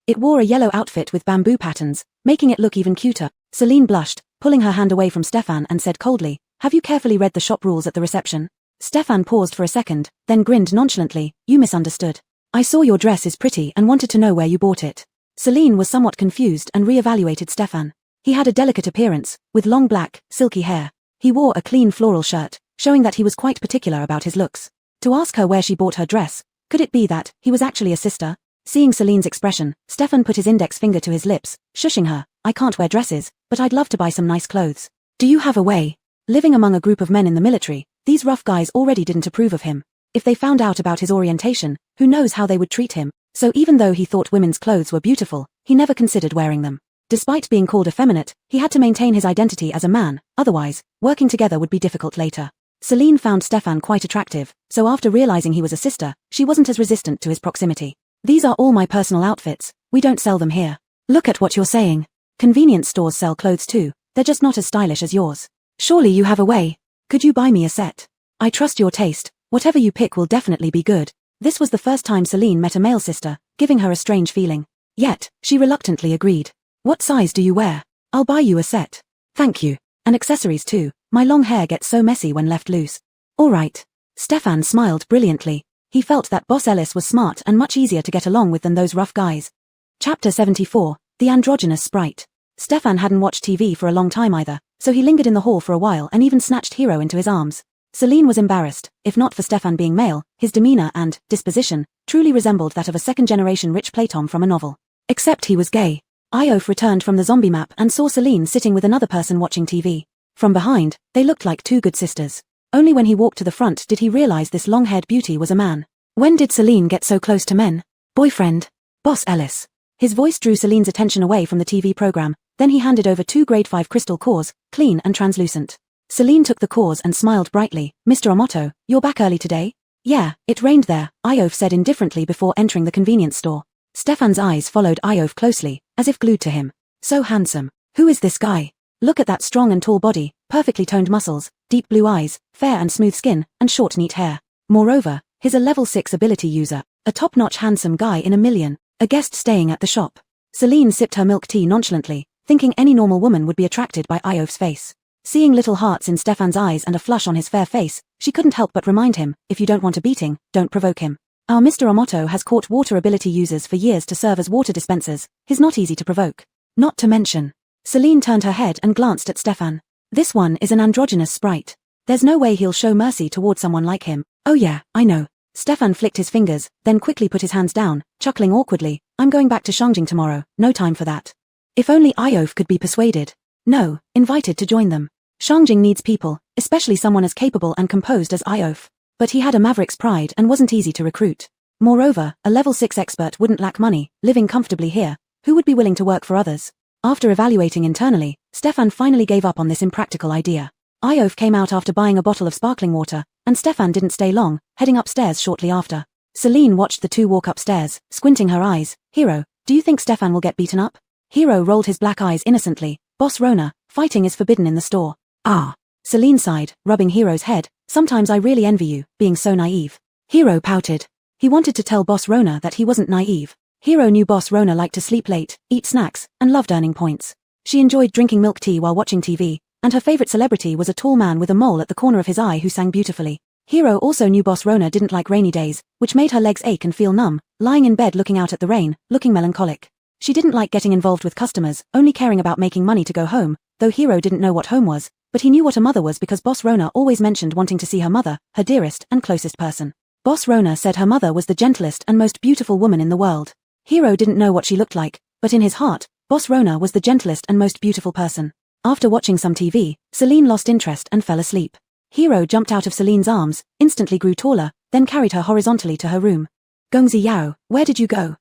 S1: It wore a yellow outfit with bamboo patterns, making it look even cuter. Celine blushed, pulling her hand away from Stefan and said coldly, have you carefully read the shop rules at the reception? Stefan paused for a second, then grinned nonchalantly. You misunderstood. I saw your dress is pretty and wanted to know where you bought it. Celine was somewhat confused and re-evaluated Stefan. He had a delicate appearance, with long black, silky hair. He wore a clean floral shirt, showing that he was quite particular about his looks. To ask her where she bought her dress, could it be that he was actually a sister? Seeing Celine's expression, Stefan put his index finger to his lips, shushing her. I can't wear dresses, but I'd love to buy some nice clothes. Do you have a way? Living among a group of men in the military, these rough guys already didn't approve of him. If they found out about his orientation, who knows how they would treat him. So even though he thought women's clothes were beautiful, he never considered wearing them. Despite being called effeminate, he had to maintain his identity as a man, otherwise, working together would be difficult later. Celine found Stefan quite attractive, so after realizing he was a sister, she wasn't as resistant to his proximity. These are all my personal outfits, we don't sell them here. Look at what you're saying. Convenience stores sell clothes too, they're just not as stylish as yours. Surely you have a way. Could you buy me a set? I trust your taste, whatever you pick will definitely be good. This was the first time Celine met a male sister, giving her a strange feeling. Yet, she reluctantly agreed. What size do you wear? I'll buy you a set. Thank you. And accessories too, my long hair gets so messy when left loose. All right. Stefan smiled brilliantly. He felt that Boss Ellis was smart and much easier to get along with than those rough guys. Chapter 74, The Androgynous Sprite. Stefan hadn't watched TV for a long time either, so he lingered in the hall for a while and even snatched Hero into his arms. Celine was embarrassed. If not for Stefan being male, his demeanor and disposition truly resembled that of a second-generation rich Platon from a novel. Except he was gay. Iof returned from the zombie map and saw Celine sitting with another person watching TV. From behind, they looked like two good sisters. Only when he walked to the front did he realize this long-haired beauty was a man. When did Celine get so close to men? Boyfriend. Boss Ellis. His voice drew Celine's attention away from the TV program, then he handed over 2 grade 5 crystal cores, clean and translucent. Celine took the cores and smiled brightly. Mr. Omoto, you're back early today? Yeah, it rained there, Iof said indifferently before entering the convenience store. Stefan's eyes followed Iof closely, as if glued to him. So handsome. Who is this guy? Look at that strong and tall body, perfectly toned muscles, deep blue eyes, fair and smooth skin, and short neat hair. Moreover, he's a level 6 ability user, a top-notch handsome guy in a million, a guest staying at the shop. Celine sipped her milk tea nonchalantly, thinking any normal woman would be attracted by Iof's face. Seeing little hearts in Stefan's eyes and a flush on his fair face, she couldn't help but remind him, if you don't want a beating, don't provoke him. Our Mr. Omoto has caught water ability users for years to serve as water dispensers, he's not easy to provoke. Not to mention. Celine turned her head and glanced at Stefan. This one is an androgynous sprite. There's no way he'll show mercy toward someone like him. Oh yeah, I know. Stefan flicked his fingers, then quickly put his hands down, chuckling awkwardly. I'm going back to Shangjing tomorrow, no time for that. If only Iof could be persuaded. No, invited to join them. Shangjing needs people, especially someone as capable and composed as Iof. But he had a maverick's pride and wasn't easy to recruit. Moreover, a level 6 expert wouldn't lack money, living comfortably here. Who would be willing to work for others? After evaluating internally, Stefan finally gave up on this impractical idea. Iof came out after buying a bottle of sparkling water, and Stefan didn't stay long, heading upstairs shortly after. Celine watched the two walk upstairs, squinting her eyes. Hero, do you think Stefan will get beaten up? Hero rolled his black eyes innocently. Boss Rona, fighting is forbidden in the store. Ah. Celine sighed, rubbing Hero's head. Sometimes I really envy you, being so naive. Hero pouted. He wanted to tell Boss Rona that he wasn't naive. Hero knew Boss Rona liked to sleep late, eat snacks, and loved earning points. She enjoyed drinking milk tea while watching TV, and her favorite celebrity was a tall man with a mole at the corner of his eye who sang beautifully. Hiro also knew Boss Rona didn't like rainy days, which made her legs ache and feel numb, lying in bed looking out at the rain, looking melancholic. She didn't like getting involved with customers, only caring about making money to go home, though Hiro didn't know what home was, but he knew what a mother was because Boss Rona always mentioned wanting to see her mother, her dearest and closest person. Boss Rona said her mother was the gentlest and most beautiful woman in the world. Hiro didn't know what she looked like, but in his heart, Boss Rona was the gentlest and most beautiful person. After watching some TV, Celine lost interest and fell asleep. Hiro jumped out of Celine's arms, instantly grew taller, then carried her horizontally to her room. Gongzi Yao, where did you go?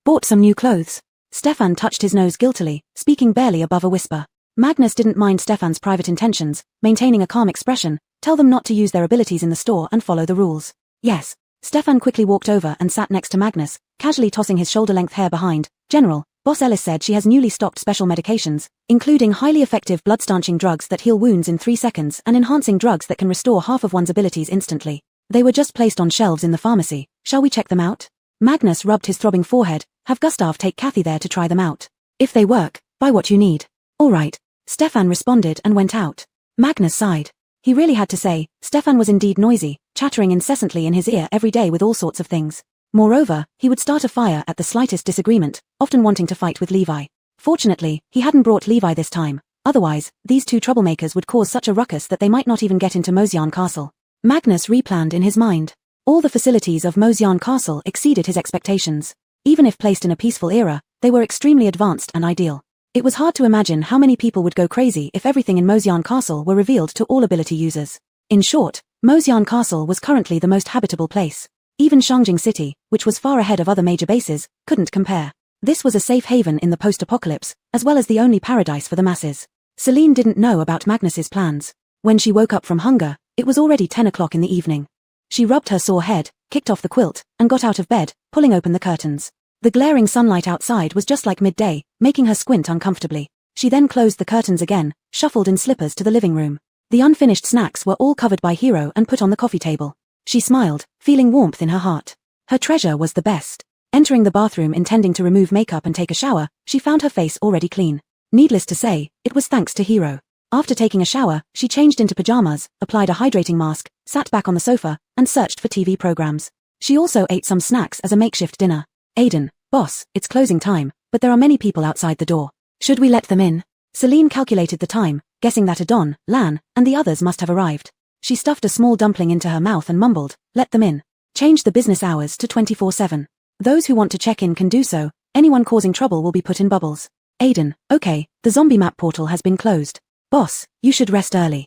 S1: Bought some new clothes. Stefan touched his nose guiltily, speaking barely above a whisper. Magnus didn't mind Stefan's private intentions, maintaining a calm expression, tell them not to use their abilities in the store and follow the rules. Yes. Stefan quickly walked over and sat next to Magnus, casually tossing his shoulder-length hair behind. General, Boss Ellis said she has newly stocked special medications, including highly effective blood-stanching drugs that heal wounds in 3 seconds and enhancing drugs that can restore half of one's abilities instantly. They were just placed on shelves in the pharmacy. Shall we check them out? Magnus rubbed his throbbing forehead. Have Gustav take Kathy there to try them out. If they work, buy what you need. All right. Stefan responded and went out. Magnus sighed. He really had to say, Stefan was indeed noisy, chattering incessantly in his ear every day with all sorts of things. Moreover, he would start a fire at the slightest disagreement, often wanting to fight with Levi. Fortunately, he hadn't brought Levi this time. Otherwise, these two troublemakers would cause such a ruckus that they might not even get into Mosyan Castle. Magnus replanned in his mind. All the facilities of Mosyan Castle exceeded his expectations. Even if placed in a peaceful era, they were extremely advanced and ideal. It was hard to imagine how many people would go crazy if everything in Mosyan Castle were revealed to all ability users. In short, Mosyan Castle was currently the most habitable place. Even Shangjing City, which was far ahead of other major bases, couldn't compare. This was a safe haven in the post-apocalypse, as well as the only paradise for the masses. Celine didn't know about Magnus's plans. When she woke up from hunger, it was already 10 o'clock in the evening. She rubbed her sore head, kicked off the quilt, and got out of bed, pulling open the curtains. The glaring sunlight outside was just like midday, making her squint uncomfortably. She then closed the curtains again, shuffled in slippers to the living room. The unfinished snacks were all covered by Hiro and put on the coffee table. She smiled, feeling warmth in her heart. Her treasure was the best. Entering the bathroom intending to remove makeup and take a shower, she found her face already clean. Needless to say, it was thanks to Hiro. After taking a shower, she changed into pajamas, applied a hydrating mask, sat back on the sofa, and searched for TV programs. She also ate some snacks as a makeshift dinner. Aiden, boss, it's closing time, but there are many people outside the door. Should we let them in? Celine calculated the time, guessing that Adon, Lan, and the others must have arrived. She stuffed a small dumpling into her mouth and mumbled, let them in. Change the business hours to 24/7. Those who want to check in can do so, anyone causing trouble will be put in bubbles. Aiden, okay, the zombie map portal has been closed. Boss, you should rest early.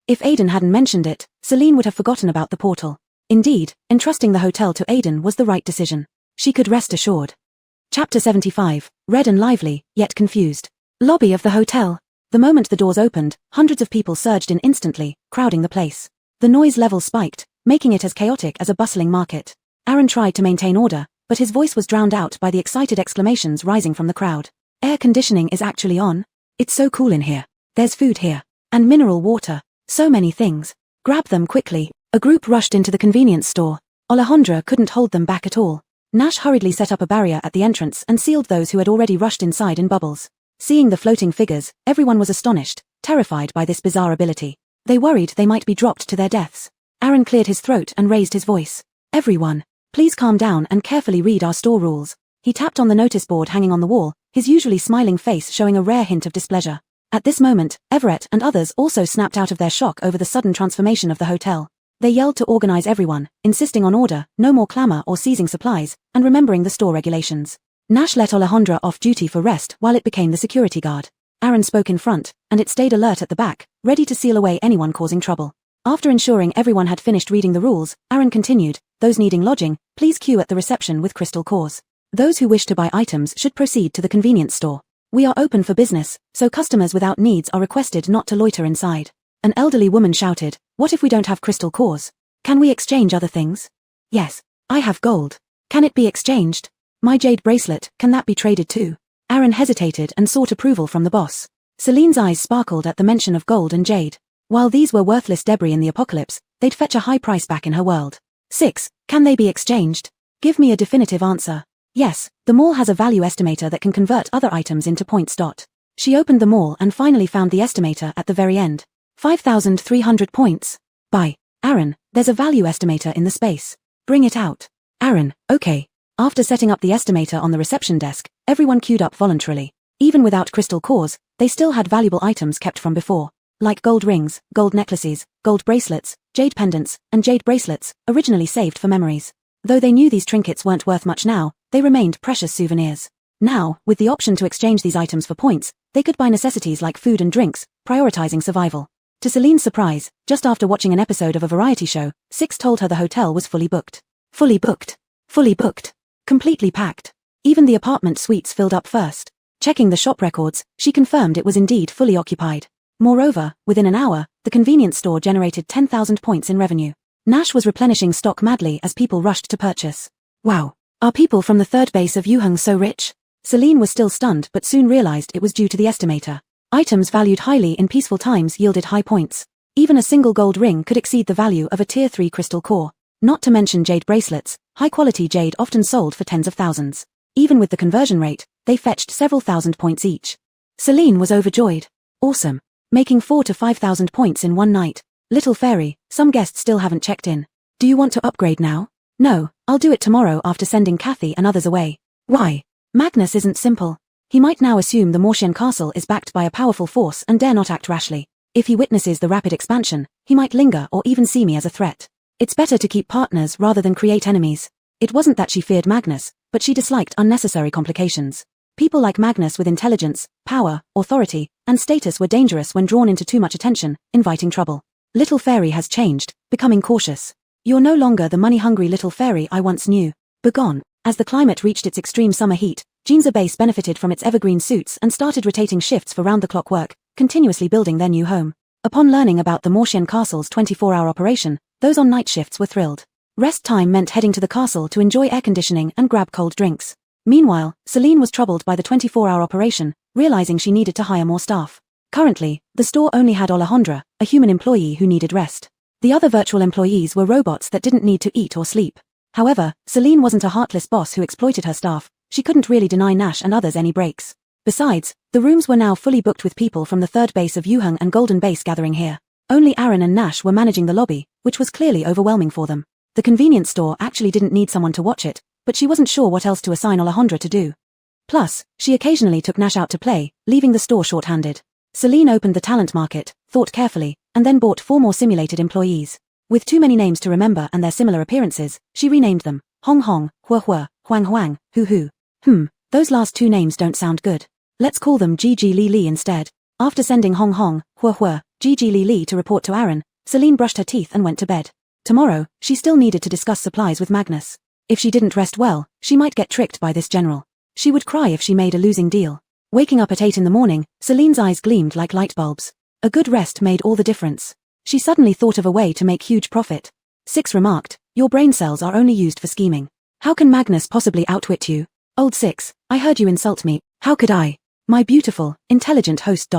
S1: If Aiden hadn't mentioned it, Celine would have forgotten about the portal. Indeed, entrusting the hotel to Aiden was the right decision. She could rest assured. Chapter 75, red and lively, yet confused. Lobby of the hotel. The moment the doors opened, hundreds of people surged in instantly, crowding the place. The noise level spiked, making it as chaotic as a bustling market. Aaron tried to maintain order, but his voice was drowned out by the excited exclamations rising from the crowd. Air conditioning is actually on. It's so cool in here. There's food here. And mineral water. So many things. Grab them quickly. A group rushed into the convenience store. Alejandra couldn't hold them back at all. Nash hurriedly set up a barrier at the entrance and sealed those who had already rushed inside in bubbles. Seeing the floating figures, everyone was astonished, terrified by this bizarre ability. They worried they might be dropped to their deaths. Aaron cleared his throat and raised his voice. Everyone, please calm down and carefully read our store rules. He tapped on the notice board hanging on the wall, his usually smiling face showing a rare hint of displeasure. At this moment, Everett and others also snapped out of their shock over the sudden transformation of the hotel. They yelled to organize everyone, insisting on order, no more clamor or seizing supplies, and remembering the store regulations. Nash let Alejandra off duty for rest while it became the security guard. Aaron spoke in front, and it stayed alert at the back, ready to seal away anyone causing trouble. After ensuring everyone had finished reading the rules, Aaron continued, those needing lodging, please queue at the reception with crystal cores. Those who wish to buy items should proceed to the convenience store. We are open for business, so customers without needs are requested not to loiter inside. An elderly woman shouted, what if we don't have crystal cores? Can we exchange other things? Yes, I have gold. Can it be exchanged? My jade bracelet, can that be traded too? Aaron hesitated and sought approval from the boss. Celine's eyes sparkled at the mention of gold and jade. While these were worthless debris in the apocalypse, they'd fetch a high price back in her world. 6. Can they be exchanged? Give me a definitive answer. Yes, the mall has a value estimator that can convert other items into points. She opened the mall and finally found the estimator at the very end. 5,300 points. Buy. Aaron, There's a value estimator in the space. Bring it out. Aaron, okay. After setting up the estimator on the reception desk, everyone queued up voluntarily. Even without crystal cores, they still had valuable items kept from before. Like gold rings, gold necklaces, gold bracelets, jade pendants, and jade bracelets, originally saved for memories. Though they knew these trinkets weren't worth much now, they remained precious souvenirs. Now, with the option to exchange these items for points, they could buy necessities like food and drinks, prioritizing survival. To Celine's surprise, just after watching an episode of a variety show, Six told her the hotel was fully booked. Fully booked. Fully booked. Completely packed. Even the apartment suites filled up first. Checking the shop records, she confirmed it was indeed fully occupied. Moreover, within an hour, the convenience store generated 10,000 points in revenue. Nash was replenishing stock madly as people rushed to purchase. Wow. Are people from the third base of Yuheng so rich? Celine was still stunned but soon realized it was due to the estimator. Items valued highly in peaceful times yielded high points. Even a single gold ring could exceed the value of a tier 3 crystal core. Not to mention jade bracelets, high-quality jade often sold for tens of thousands. Even with the conversion rate, they fetched several thousand points each. Celine was overjoyed. Awesome. Making 4,000 to 5,000 points in one night. Little fairy, some guests still haven't checked in. Do you want to upgrade now? No, I'll do it tomorrow after sending Kathy and others away. Why? Magnus isn't simple. He might now assume the Mortian castle is backed by a powerful force and dare not act rashly. If he witnesses the rapid expansion, he might linger or even see me as a threat. It's better to keep partners rather than create enemies. It wasn't that she feared Magnus, but she disliked unnecessary complications. People like Magnus with intelligence, power, authority, and status were dangerous when drawn into too much attention, inviting trouble. Little Fairy has changed, becoming cautious. You're no longer the money-hungry Little Fairy I once knew. Begone. As the climate reached its extreme summer heat, Ginza Base benefited from its evergreen suits and started rotating shifts for round-the-clock work, continuously building their new home. Upon learning about the Mortian castle's 24-hour operation, those on night shifts were thrilled. Rest time meant heading to the castle to enjoy air conditioning and grab cold drinks. Meanwhile, Celine was troubled by the 24-hour operation, realizing she needed to hire more staff. Currently, the store only had Alejandra, a human employee who needed rest. The other virtual employees were robots that didn't need to eat or sleep. However, Celine wasn't a heartless boss who exploited her staff. She couldn't really deny Nash and others any breaks. Besides, the rooms were now fully booked with people from the third base of Yuheng and Golden Base gathering here. Only Aaron and Nash were managing the lobby, which was clearly overwhelming for them. The convenience store actually didn't need someone to watch it, but she wasn't sure what else to assign Alejandra to do. Plus, she occasionally took Nash out to play, leaving the store short-handed. Celine opened the talent market, thought carefully, and then bought 4 more simulated employees. With too many names to remember and their similar appearances, she renamed them Hong Hong, Hua Hua, Huang Huang, Hu Hu. Those last 2 names don't sound good. Let's call them Gigi Li Li instead. After sending Hong Hong, Hua Hua, Gigi Li Li to report to Aaron, Celine brushed her teeth and went to bed. Tomorrow, she still needed to discuss supplies with Magnus. If she didn't rest well, she might get tricked by this general. She would cry if she made a losing deal. Waking up at 8 in the morning, Celine's eyes gleamed like light bulbs. A good rest made all the difference. She suddenly thought of a way to make huge profit. Six remarked, "Your brain cells are only used for scheming. How can Magnus possibly outwit you? Old Six, I heard you insult me. How could I? My beautiful, intelligent host.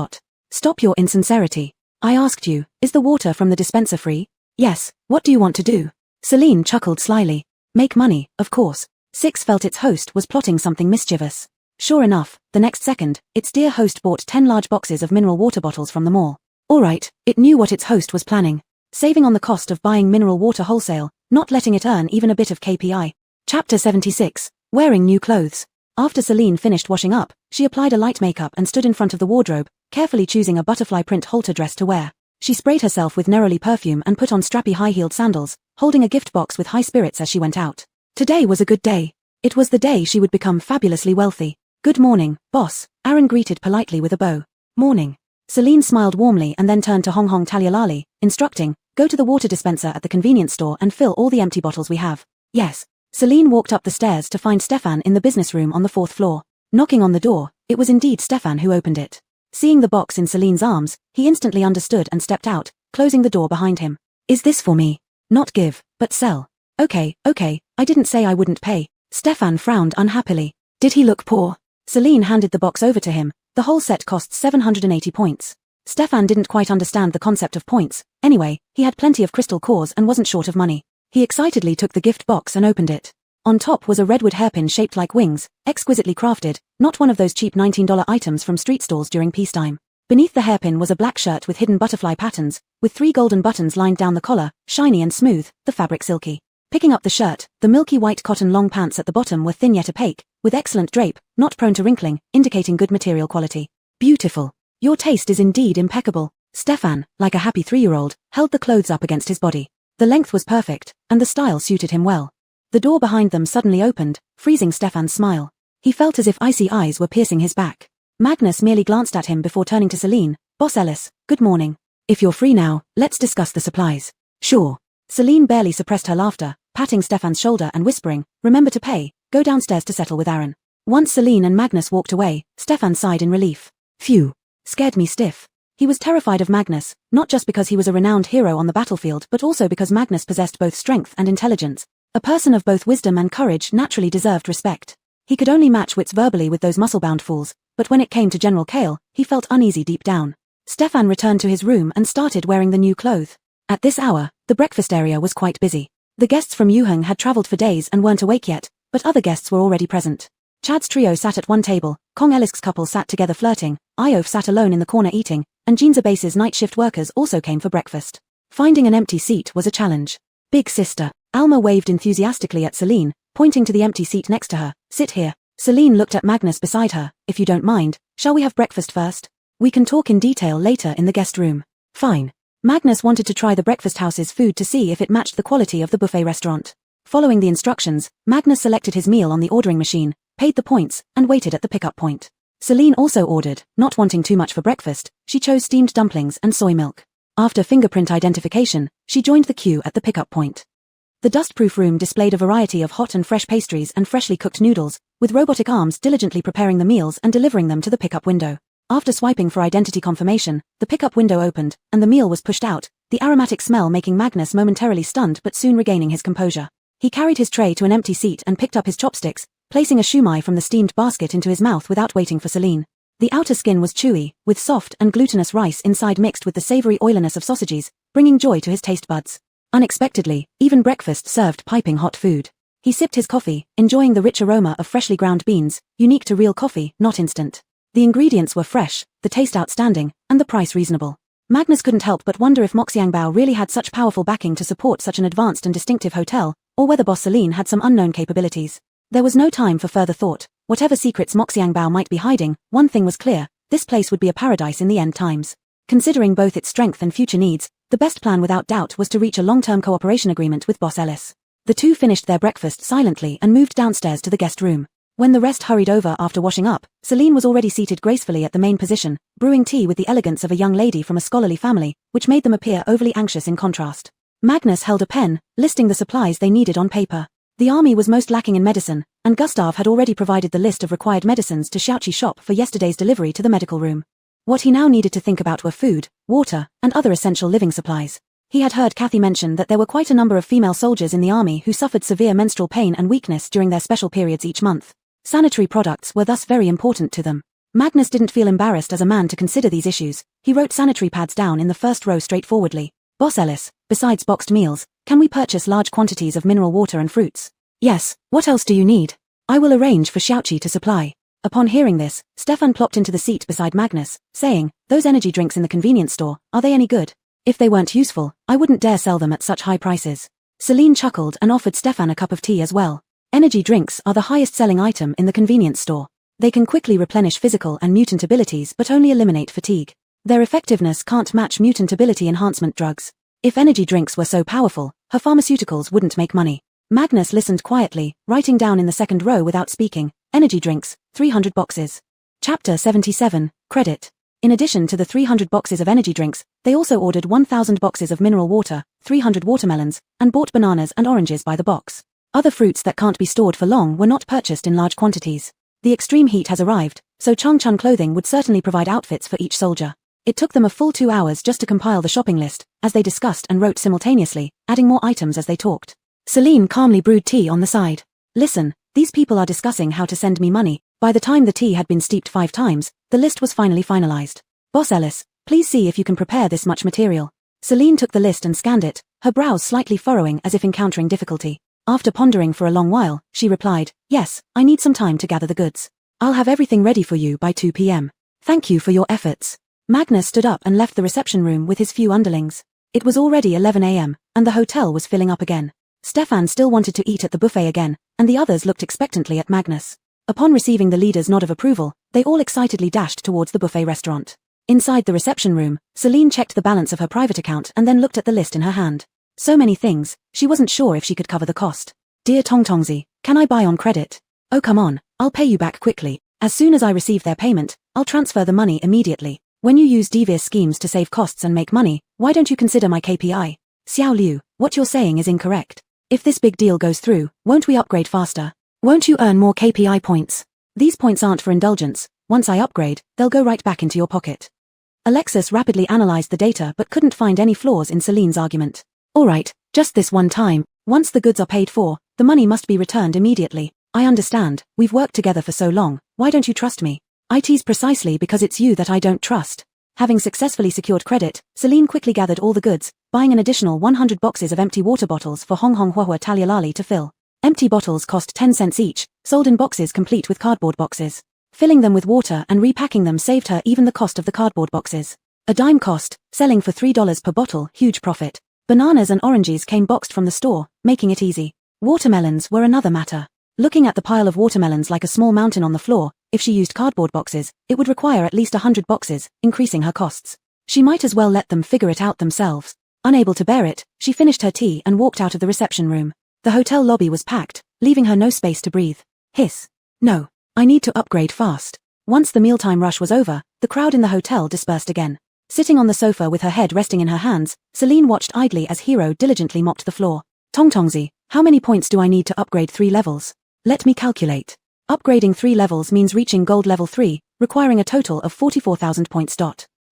S1: Stop your insincerity. I asked you, is the water from the dispenser free? Yes, what do you want to do?" Celine chuckled slyly. Make money, of course. Six felt its host was plotting something mischievous. Sure enough, the next second, its dear host bought 10 large boxes of mineral water bottles from the mall. Alright, it knew what its host was planning. Saving on the cost of buying mineral water wholesale, not letting it earn even a bit of KPI. Chapter 76, Wearing New Clothes. After Celine finished washing up, she applied a light makeup and stood in front of the wardrobe, carefully choosing a butterfly print halter dress to wear. She sprayed herself with neroli perfume and put on strappy high-heeled sandals, holding a gift box with high spirits as she went out. Today was a good day. It was the day she would become fabulously wealthy. Good morning, boss, Aaron greeted politely with a bow. Morning. Celine smiled warmly and then turned to Hong Hong Talyalali, instructing, go to the water dispenser at the convenience store and fill all the empty bottles we have. Yes. Celine walked up the stairs to find Stefan in the business room on the 4th floor. Knocking on the door, it was indeed Stefan who opened it. Seeing the box in Celine's arms, he instantly understood and stepped out, closing the door behind him. Is this for me? Not give, but sell. Okay, I didn't say I wouldn't pay. Stefan frowned unhappily. Did he look poor? Celine handed the box over to him. The whole set cost 780 points. Stefan didn't quite understand the concept of points. Anyway, he had plenty of crystal cores and wasn't short of money. He excitedly took the gift box and opened it. On top was a redwood hairpin shaped like wings, exquisitely crafted, not one of those cheap $19 items from street stalls during peacetime. Beneath the hairpin was a black shirt with hidden butterfly patterns, with 3 golden buttons lined down the collar, shiny and smooth, the fabric silky. Picking up the shirt, the milky white cotton long pants at the bottom were thin yet opaque, with excellent drape, not prone to wrinkling, indicating good material quality. Beautiful. Your taste is indeed impeccable. Stefan, like a happy 3-year-old, held the clothes up against his body. The length was perfect, and the style suited him well. The door behind them suddenly opened, freezing Stefan's smile. He felt as if icy eyes were piercing his back. Magnus merely glanced at him before turning to Celine. Boss Ellis, good morning. If you're free now, let's discuss the supplies. Sure. Celine barely suppressed her laughter, patting Stefan's shoulder and whispering, remember to pay, go downstairs to settle with Aaron. Once Celine and Magnus walked away, Stefan sighed in relief. Phew. Scared me stiff. He was terrified of Magnus, not just because he was a renowned hero on the battlefield but also because Magnus possessed both strength and intelligence. A person of both wisdom and courage naturally deserved respect. He could only match wits verbally with those muscle-bound fools, but when it came to General Kale, he felt uneasy deep down. Stefan returned to his room and started wearing the new clothes. At this hour, the breakfast area was quite busy. The guests from Yuheng had traveled for days and weren't awake yet, but other guests were already present. Chad's trio sat at one table, Kong Elisk's couple sat together flirting, Iof sat alone in the corner eating, and Jinza Base's night shift workers also came for breakfast. Finding an empty seat was a challenge. Big sister. Alma waved enthusiastically at Celine, pointing to the empty seat next to her. Sit here. Celine looked at Magnus beside her. If you don't mind, shall we have breakfast first? We can talk in detail later in the guest room. Fine. Magnus wanted to try the breakfast house's food to see if it matched the quality of the buffet restaurant. Following the instructions, Magnus selected his meal on the ordering machine, paid the points, and waited at the pickup point. Celine also ordered, not wanting too much for breakfast, she chose steamed dumplings and soy milk. After fingerprint identification, she joined the queue at the pickup point. The dustproof room displayed a variety of hot and fresh pastries and freshly cooked noodles, with robotic arms diligently preparing the meals and delivering them to the pickup window. After swiping for identity confirmation, the pickup window opened, and the meal was pushed out, the aromatic smell making Magnus momentarily stunned but soon regaining his composure. He carried his tray to an empty seat and picked up his chopsticks, placing a shumai from the steamed basket into his mouth without waiting for Celine. The outer skin was chewy, with soft and glutinous rice inside mixed with the savory oiliness of sausages, bringing joy to his taste buds. Unexpectedly, even breakfast served piping hot food. He sipped his coffee, enjoying the rich aroma of freshly ground beans, unique to real coffee, not instant. The ingredients were fresh, the taste outstanding, and the price reasonable. Magnus couldn't help but wonder if Moxiangbao really had such powerful backing to support such an advanced and distinctive hotel, or whether Boss Celine had some unknown capabilities. There was no time for further thought. Whatever secrets Moxiangbao might be hiding, one thing was clear, this place would be a paradise in the end times. Considering both its strength and future needs, the best plan without doubt was to reach a long-term cooperation agreement with Boss Ellis. The two finished their breakfast silently and moved downstairs to the guest room. When the rest hurried over after washing up, Celine was already seated gracefully at the main position, brewing tea with the elegance of a young lady from a scholarly family, which made them appear overly anxious in contrast. Magnus held a pen, listing the supplies they needed on paper. The army was most lacking in medicine, and Gustav had already provided the list of required medicines to Xiaoqi's shop for yesterday's delivery to the medical room. What he now needed to think about were food, water, and other essential living supplies. He had heard Kathy mention that there were quite a number of female soldiers in the army who suffered severe menstrual pain and weakness during their special periods each month. Sanitary products were thus very important to them. Magnus didn't feel embarrassed as a man to consider these issues. He wrote sanitary pads down in the first row straightforwardly. Boss Ellis, besides boxed meals, can we purchase large quantities of mineral water and fruits? Yes, what else do you need? I will arrange for Xiaoqi to supply. Upon hearing this, Stefan plopped into the seat beside Magnus, saying, those energy drinks in the convenience store, are they any good? If they weren't useful, I wouldn't dare sell them at such high prices. Celine chuckled and offered Stefan a cup of tea as well. Energy drinks are the highest selling item in the convenience store. They can quickly replenish physical and mutant abilities but only eliminate fatigue. Their effectiveness can't match mutant ability enhancement drugs. If energy drinks were so powerful, her pharmaceuticals wouldn't make money. Magnus listened quietly, writing down in the second row without speaking, energy drinks, 300 boxes. Chapter 77, Credit. In addition to the 300 boxes of energy drinks, they also ordered 1,000 boxes of mineral water, 300 watermelons, and bought bananas and oranges by the box. Other fruits that can't be stored for long were not purchased in large quantities. The extreme heat has arrived, so Changchun clothing would certainly provide outfits for each soldier. It took them a full 2 hours just to compile the shopping list, as they discussed and wrote simultaneously, adding more items as they talked. Celine calmly brewed tea on the side. Listen, these people are discussing how to send me money. By the time the tea had been steeped 5 times, the list was finally finalized. Boss Ellis, please see if you can prepare this much material. Celine took the list and scanned it, her brows slightly furrowing as if encountering difficulty. After pondering for a long while, she replied, yes, I need some time to gather the goods. I'll have everything ready for you by 2 p.m. Thank you for your efforts. Magnus stood up and left the reception room with his few underlings. It was already 11 a.m., and the hotel was filling up again. Stefan still wanted to eat at the buffet again, and the others looked expectantly at Magnus. Upon receiving the leader's nod of approval, they all excitedly dashed towards the buffet restaurant. Inside the reception room, Celine checked the balance of her private account and then looked at the list in her hand. So many things, she wasn't sure if she could cover the cost. Dear Tongtongzi, can I buy on credit? Oh come on, I'll pay you back quickly. As soon as I receive their payment, I'll transfer the money immediately. When you use devious schemes to save costs and make money, why don't you consider my KPI? Xiao Liu, what you're saying is incorrect. If this big deal goes through, won't we upgrade faster? Won't you earn more KPI points? These points aren't for indulgence. Once I upgrade, they'll go right back into your pocket. Alexis rapidly analyzed the data but couldn't find any flaws in Celine's argument. Alright, just this one time. Once the goods are paid for, the money must be returned immediately. I understand, we've worked together for so long, why don't you trust me? I tease precisely because it's you that I don't trust. Having successfully secured credit, Celine quickly gathered all the goods, buying an additional 100 boxes of empty water bottles for Hong Hong Huahua Talyalali to fill. Empty bottles cost 10 cents each, sold in boxes complete with cardboard boxes. Filling them with water and repacking them saved her even the cost of the cardboard boxes. A dime cost, selling for $3 per bottle, huge profit. Bananas and oranges came boxed from the store, making it easy. Watermelons were another matter. Looking at the pile of watermelons like a small mountain on the floor, if she used cardboard boxes, it would require at least 100 boxes, increasing her costs. She might as well let them figure it out themselves. Unable to bear it, she finished her tea and walked out of the reception room. The hotel lobby was packed, leaving her no space to breathe. Hiss. No. I need to upgrade fast. Once the mealtime rush was over, the crowd in the hotel dispersed again. Sitting on the sofa with her head resting in her hands, Celine watched idly as Hero diligently mopped the floor. Tongtongzi, how many points do I need to upgrade 3 levels? Let me calculate. Upgrading 3 levels means reaching gold level 3, requiring a total of 44,000 points.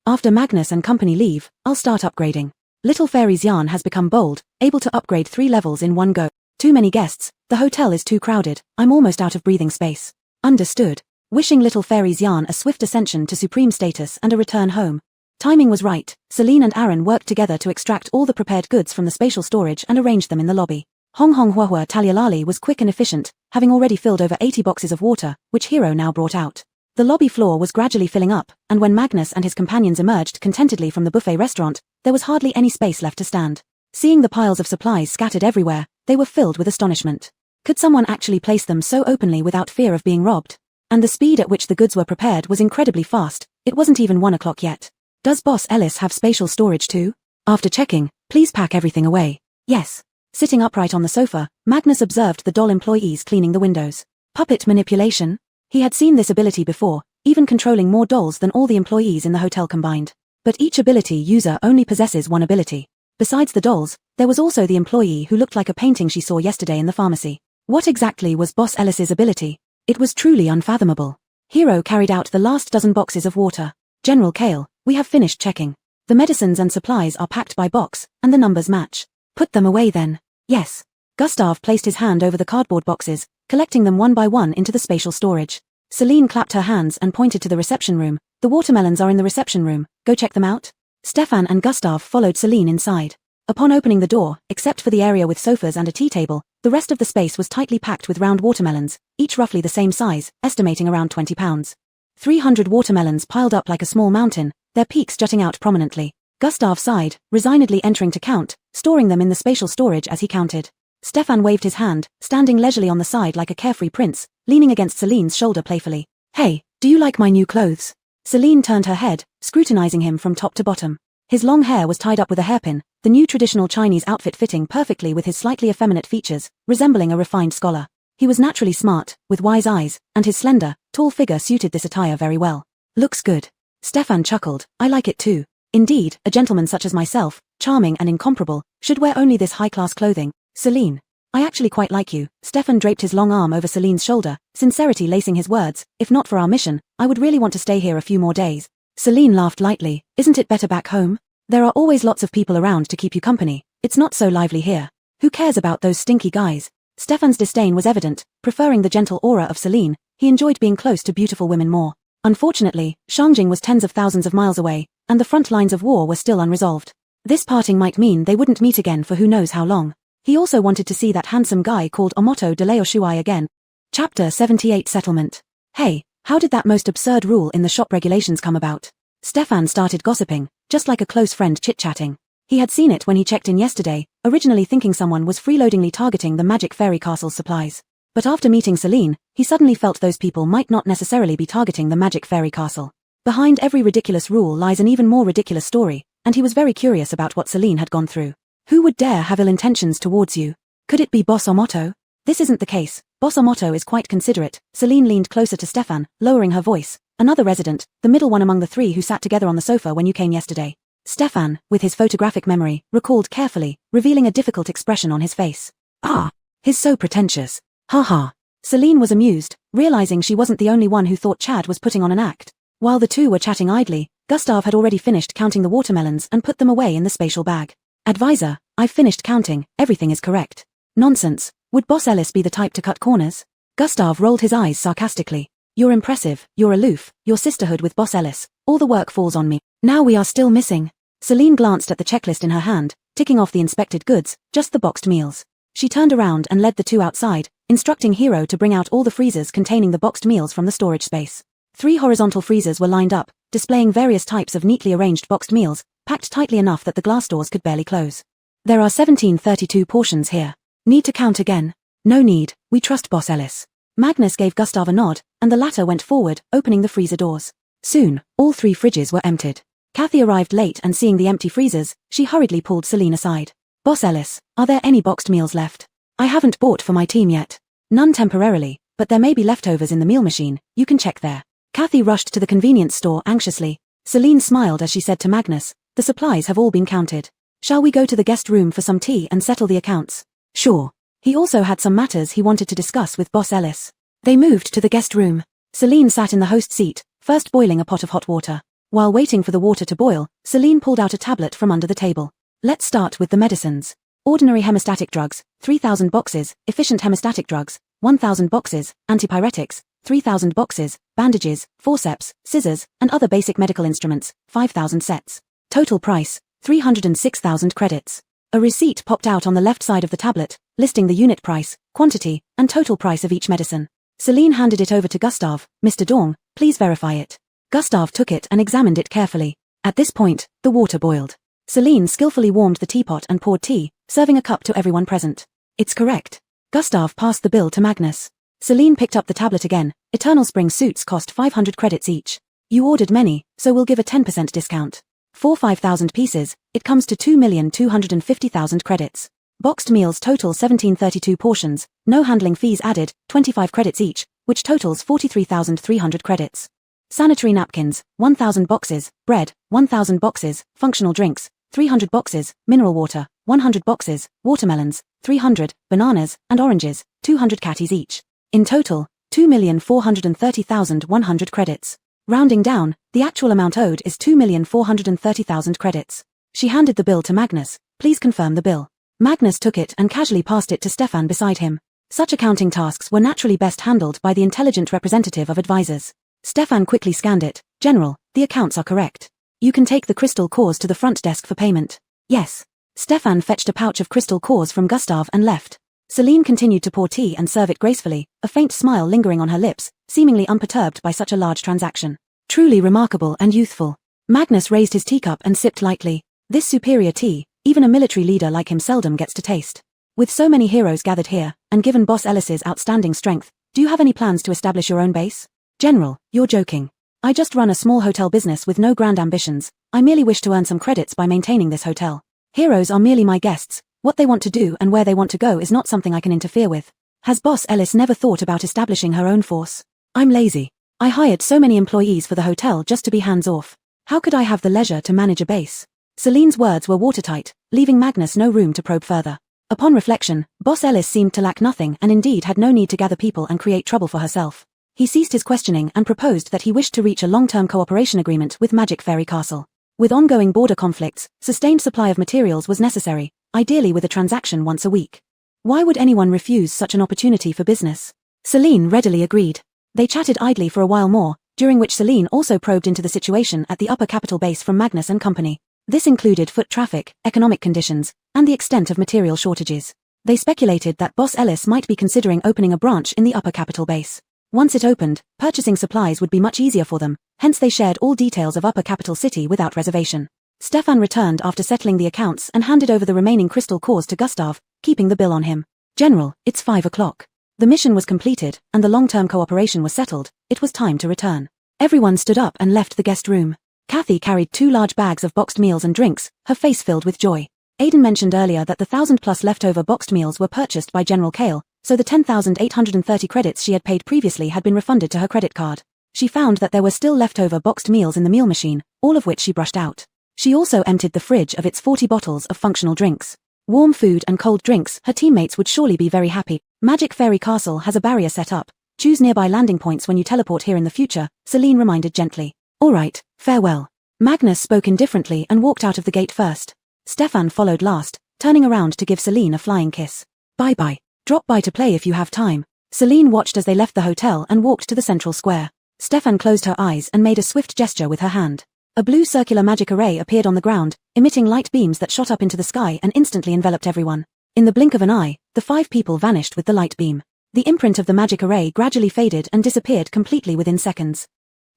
S1: After Magnus and company leave, I'll start upgrading. Little Fairy's yarn has become bold, able to upgrade 3 levels in one go. Too many guests, the hotel is too crowded, I'm almost out of breathing space. Understood. Wishing Little Fairy's yarn a swift ascension to supreme status and a return home. Timing was right, Celine and Aaron worked together to extract all the prepared goods from the spatial storage and arrange them in the lobby. Hong Hong Huahua Talyalali was quick and efficient, having already filled over 80 boxes of water, which Hero now brought out. The lobby floor was gradually filling up, and when Magnus and his companions emerged contentedly from the buffet restaurant, there was hardly any space left to stand. Seeing the piles of supplies scattered everywhere, they were filled with astonishment. Could someone actually place them so openly without fear of being robbed? And the speed at which the goods were prepared was incredibly fast, it wasn't even 1 o'clock yet. Does Boss Ellis have spatial storage too? After checking, please pack everything away. Yes. Sitting upright on the sofa, Magnus observed the doll employees cleaning the windows. Puppet manipulation? He had seen this ability before, even controlling more dolls than all the employees in the hotel combined. But each ability user only possesses one ability. Besides the dolls, there was also the employee who looked like a painting she saw yesterday in the pharmacy. What exactly was Boss Ellis's ability? It was truly unfathomable. Hero carried out the last dozen boxes of water. General Kale, we have finished checking. The medicines and supplies are packed by box, and the numbers match. Put them away then. Yes. Gustav placed his hand over the cardboard boxes, collecting them one by one into the spatial storage. Celine clapped her hands and pointed to the reception room. The watermelons are in the reception room, go check them out. Stefan and Gustav followed Celine inside. Upon opening the door, except for the area with sofas and a tea table, the rest of the space was tightly packed with round watermelons, each roughly the same size, estimating around 20 pounds. 300 watermelons piled up like a small mountain, their peaks jutting out prominently. Gustav sighed, resignedly entering to count, storing them in the spatial storage as he counted. Stefan waved his hand, standing leisurely on the side like a carefree prince, leaning against Celine's shoulder playfully. Hey, do you like my new clothes? Celine turned her head, scrutinizing him from top to bottom. His long hair was tied up with a hairpin, the new traditional Chinese outfit fitting perfectly with his slightly effeminate features, resembling a refined scholar. He was naturally smart, with wise eyes, and his slender, tall figure suited this attire very well. Looks good. Stefan chuckled, I like it too. Indeed, a gentleman such as myself, charming and incomparable, should wear only this high-class clothing. Celine. I actually quite like you. Stefan draped his long arm over Celine's shoulder, sincerity lacing his words. If not for our mission, I would really want to stay here a few more days. Celine laughed lightly. Isn't it better back home? There are always lots of people around to keep you company. It's not so lively here. Who cares about those stinky guys? Stefan's disdain was evident. Preferring the gentle aura of Celine, he enjoyed being close to beautiful women more. Unfortunately, Shangjing was tens of thousands of miles away, and the front lines of war were still unresolved. This parting might mean they wouldn't meet again for who knows how long. He also wanted to see that handsome guy called Omoto de Leoshuai again. Chapter 78 Settlement. Hey, how did that most absurd rule in the shop regulations come about? Stefan started gossiping, just like a close friend chit-chatting. He had seen it when he checked in yesterday, originally thinking someone was freeloadingly targeting the Magic Fairy Castle's supplies. But after meeting Celine, he suddenly felt those people might not necessarily be targeting the Magic Fairy Castle. Behind every ridiculous rule lies an even more ridiculous story, and he was very curious about what Celine had gone through. Who would dare have ill intentions towards you? Could it be Boss Omoto? This isn't the case. Boss Omoto is quite considerate. Celine leaned closer to Stefan, lowering her voice. Another resident, the middle one among the three who sat together on the sofa when you came yesterday. Stefan, with his photographic memory, recalled carefully, revealing a difficult expression on his face. Ah, he's so pretentious. Ha ha. Celine was amused, realizing she wasn't the only one who thought Chad was putting on an act. While the two were chatting idly, Gustav had already finished counting the watermelons and put them away in the spatial bag. Advisor, I've finished counting, everything is correct. Nonsense, would Boss Ellis be the type to cut corners? Gustav rolled his eyes sarcastically. You're impressive, you're aloof, your sisterhood with Boss Ellis, all the work falls on me. Now we are still missing. Celine glanced at the checklist in her hand, ticking off the inspected goods, just the boxed meals. She turned around and led the two outside, instructing Hero to bring out all the freezers containing the boxed meals from the storage space. 3 horizontal freezers were lined up, displaying various types of neatly arranged boxed meals, packed tightly enough that the glass doors could barely close. There are 1732 portions here. Need to count again? No need, we trust Boss Ellis. Magnus gave Gustav a nod, and the latter went forward, opening the freezer doors. Soon, all 3 fridges were emptied. Kathy arrived late and seeing the empty freezers, she hurriedly pulled Celine aside. Boss Ellis, are there any boxed meals left? I haven't bought for my team yet. None temporarily, but there may be leftovers in the meal machine, you can check there. Kathy rushed to the convenience store anxiously. Celine smiled as she said to Magnus, the supplies have all been counted. Shall we go to the guest room for some tea and settle the accounts? Sure. He also had some matters he wanted to discuss with Boss Ellis. They moved to the guest room. Celine sat in the host seat, first boiling a pot of hot water. While waiting for the water to boil, Celine pulled out a tablet from under the table. Let's start with the medicines. Ordinary hemostatic drugs, 3,000 boxes, efficient hemostatic drugs, 1,000 boxes, antipyretics, 3,000 boxes, bandages, forceps, scissors, and other basic medical instruments, 5,000 sets. Total price, 306,000 credits. A receipt popped out on the left side of the tablet, listing the unit price, quantity, and total price of each medicine. Celine handed it over to Gustav. Mr. Dong, please verify it. Gustav took it and examined it carefully. At this point, the water boiled. Celine skillfully warmed the teapot and poured tea, serving a cup to everyone present. It's correct. Gustav passed the bill to Magnus. Celine picked up the tablet again. Eternal Spring suits cost 500 credits each. You ordered many, so we'll give a 10% discount. For 5,000 pieces, it comes to 2,250,000 credits. Boxed meals total 1732 portions, no handling fees added, 25 credits each, which totals 43,300 credits. Sanitary napkins, 1,000 boxes, bread, 1,000 boxes, functional drinks, 300 boxes, mineral water, 100 boxes, watermelons, 300, bananas, and oranges, 200 catties each. In total, 2,430,100 credits. Rounding down, the actual amount owed is 2,430,000 credits. She handed the bill to Magnus. Please confirm the bill. Magnus took it and casually passed it to Stefan beside him. Such accounting tasks were naturally best handled by the intelligent representative of advisors. Stefan quickly scanned it. General, the accounts are correct. You can take the crystal cores to the front desk for payment. Yes. Stefan fetched a pouch of crystal cores from Gustav and left. Celine continued to pour tea and serve it gracefully, a faint smile lingering on her lips, seemingly unperturbed by such a large transaction. Truly remarkable and youthful. Magnus raised his teacup and sipped lightly. This superior tea, even a military leader like him seldom gets to taste. With so many heroes gathered here, and given Boss Ellis's outstanding strength, do you have any plans to establish your own base? General, you're joking. I just run a small hotel business with no grand ambitions. I merely wish to earn some credits by maintaining this hotel. Heroes are merely my guests. What they want to do and where they want to go is not something I can interfere with. Has Boss Ellis never thought about establishing her own force? I'm lazy. I hired so many employees for the hotel just to be hands-off. How could I have the leisure to manage a base? Celine's words were watertight, leaving Magnus no room to probe further. Upon reflection, Boss Ellis seemed to lack nothing and indeed had no need to gather people and create trouble for herself. He ceased his questioning and proposed that he wished to reach a long-term cooperation agreement with Magic Fairy Castle. With ongoing border conflicts, sustained supply of materials was necessary, ideally with a transaction once a week. Why would anyone refuse such an opportunity for business? Celine readily agreed. They chatted idly for a while more, during which Celine also probed into the situation at the upper capital base from Magnus and company. This included foot traffic, economic conditions, and the extent of material shortages. They speculated that Boss Ellis might be considering opening a branch in the upper capital base. Once it opened, purchasing supplies would be much easier for them, hence they shared all details of Upper Capital City without reservation. Stefan returned after settling the accounts and handed over the remaining crystal cores to Gustav, keeping the bill on him. General, it's 5 o'clock. The mission was completed, and the long-term cooperation was settled. It was time to return. Everyone stood up and left the guest room. Kathy carried 2 large bags of boxed meals and drinks, her face filled with joy. Aiden mentioned earlier that the 1,000+ leftover boxed meals were purchased by General Kale, so the 10,830 credits she had paid previously had been refunded to her credit card. She found that there were still leftover boxed meals in the meal machine, all of which she brushed out. She also emptied the fridge of its 40 bottles of functional drinks. Warm food and cold drinks, her teammates would surely be very happy. Magic Fairy Castle has a barrier set up. Choose nearby landing points when you teleport here in the future, Celine reminded gently. All right, farewell. Magnus spoke indifferently and walked out of the gate first. Stefan followed last, turning around to give Celine a flying kiss. Bye-bye. Drop by to play if you have time. Celine watched as they left the hotel and walked to the central square. Stefan closed her eyes and made a swift gesture with her hand. A blue circular magic array appeared on the ground, emitting light beams that shot up into the sky and instantly enveloped everyone. In the blink of an eye, the 5 people vanished with the light beam. The imprint of the magic array gradually faded and disappeared completely within seconds.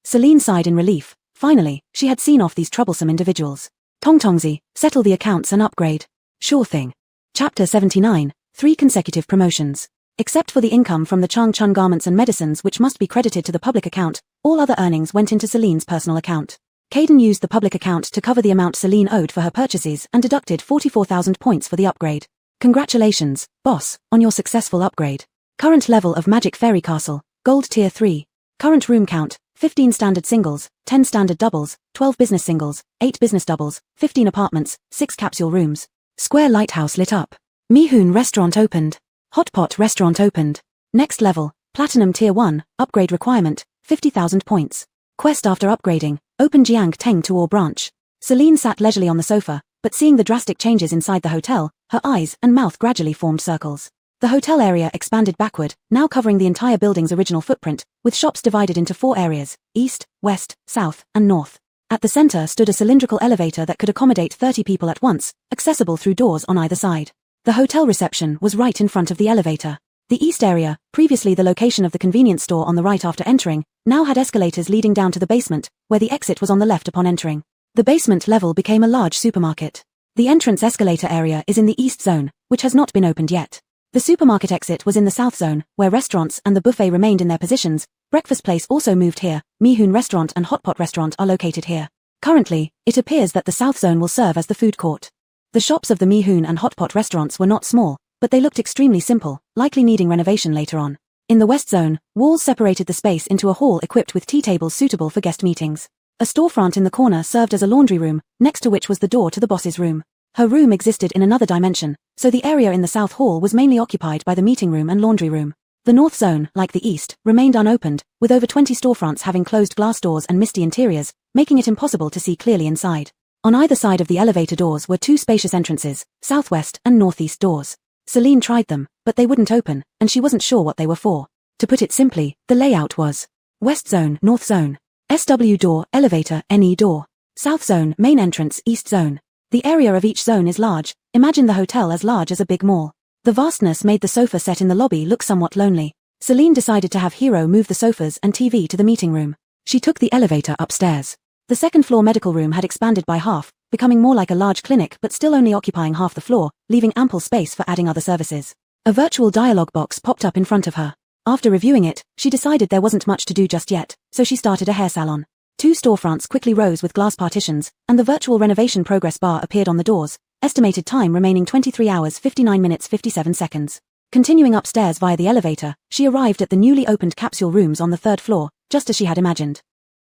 S1: Celine sighed in relief. Finally, she had seen off these troublesome individuals. Tongtongzi, settle the accounts and upgrade. Sure thing. Chapter 79, 3 consecutive promotions. Except for the income from the Changchun garments and medicines which must be credited to the public account, all other earnings went into Celine's personal account. Caden used the public account to cover the amount Celine owed for her purchases and deducted 44,000 points for the upgrade. Congratulations, boss, on your successful upgrade. Current level of Magic Fairy Castle, Gold Tier 3. Current room count, 15 standard singles, 10 standard doubles, 12 business singles, 8 business doubles, 15 apartments, 6 capsule rooms. Square lighthouse lit up. Mihoon restaurant opened. Hot pot restaurant opened. Next level, Platinum Tier 1, upgrade requirement, 50,000 points. Quest after upgrading, open Jiang Teng Tuor branch. Celine sat leisurely on the sofa, but seeing the drastic changes inside the hotel, her eyes and mouth gradually formed circles. The hotel area expanded backward, now covering the entire building's original footprint, with shops divided into 4 areas, east, west, south, and north. At the center stood a cylindrical elevator that could accommodate 30 people at once, accessible through doors on either side. The hotel reception was right in front of the elevator. The east area, previously the location of the convenience store on the right after entering, now had escalators leading down to the basement, where the exit was on the left upon entering. The basement level became a large supermarket. The entrance escalator area is in the east zone, which has not been opened yet. The supermarket exit was in the south zone, where restaurants and the buffet remained in their positions. Breakfast place also moved here. Mihoon restaurant and hot pot restaurant are located here. Currently, it appears that the south zone will serve as the food court. The shops of the Mihoon and hot pot restaurants were not small, but they looked extremely simple, likely needing renovation later on. In the west zone, walls separated the space into a hall equipped with tea tables suitable for guest meetings. A storefront in the corner served as a laundry room, next to which was the door to the boss's room. Her room existed in another dimension, so the area in the south hall was mainly occupied by the meeting room and laundry room. The north zone, like the east, remained unopened, with over 20 storefronts having closed glass doors and misty interiors, making it impossible to see clearly inside. On either side of the elevator doors were 2 spacious entrances, southwest and northeast doors. Celine tried them, but they wouldn't open, and she wasn't sure what they were for. To put it simply, the layout was west zone, north zone, SW door, elevator, NE door, south zone, main entrance, east zone. The area of each zone is large. Imagine the hotel as large as a big mall. The vastness made the sofa set in the lobby look somewhat lonely. Celine decided to have Hero move the sofas and TV to the meeting room. She took the elevator upstairs. The second-floor medical room had expanded by half, becoming more like a large clinic but still only occupying half the floor, leaving ample space for adding other services. A virtual dialogue box popped up in front of her. After reviewing it, she decided there wasn't much to do just yet, so she started a hair salon. 2 storefronts quickly rose with glass partitions, and the virtual renovation progress bar appeared on the doors, estimated time remaining 23 hours 59 minutes 57 seconds. Continuing upstairs via the elevator, she arrived at the newly opened capsule rooms on the 3rd floor, just as she had imagined.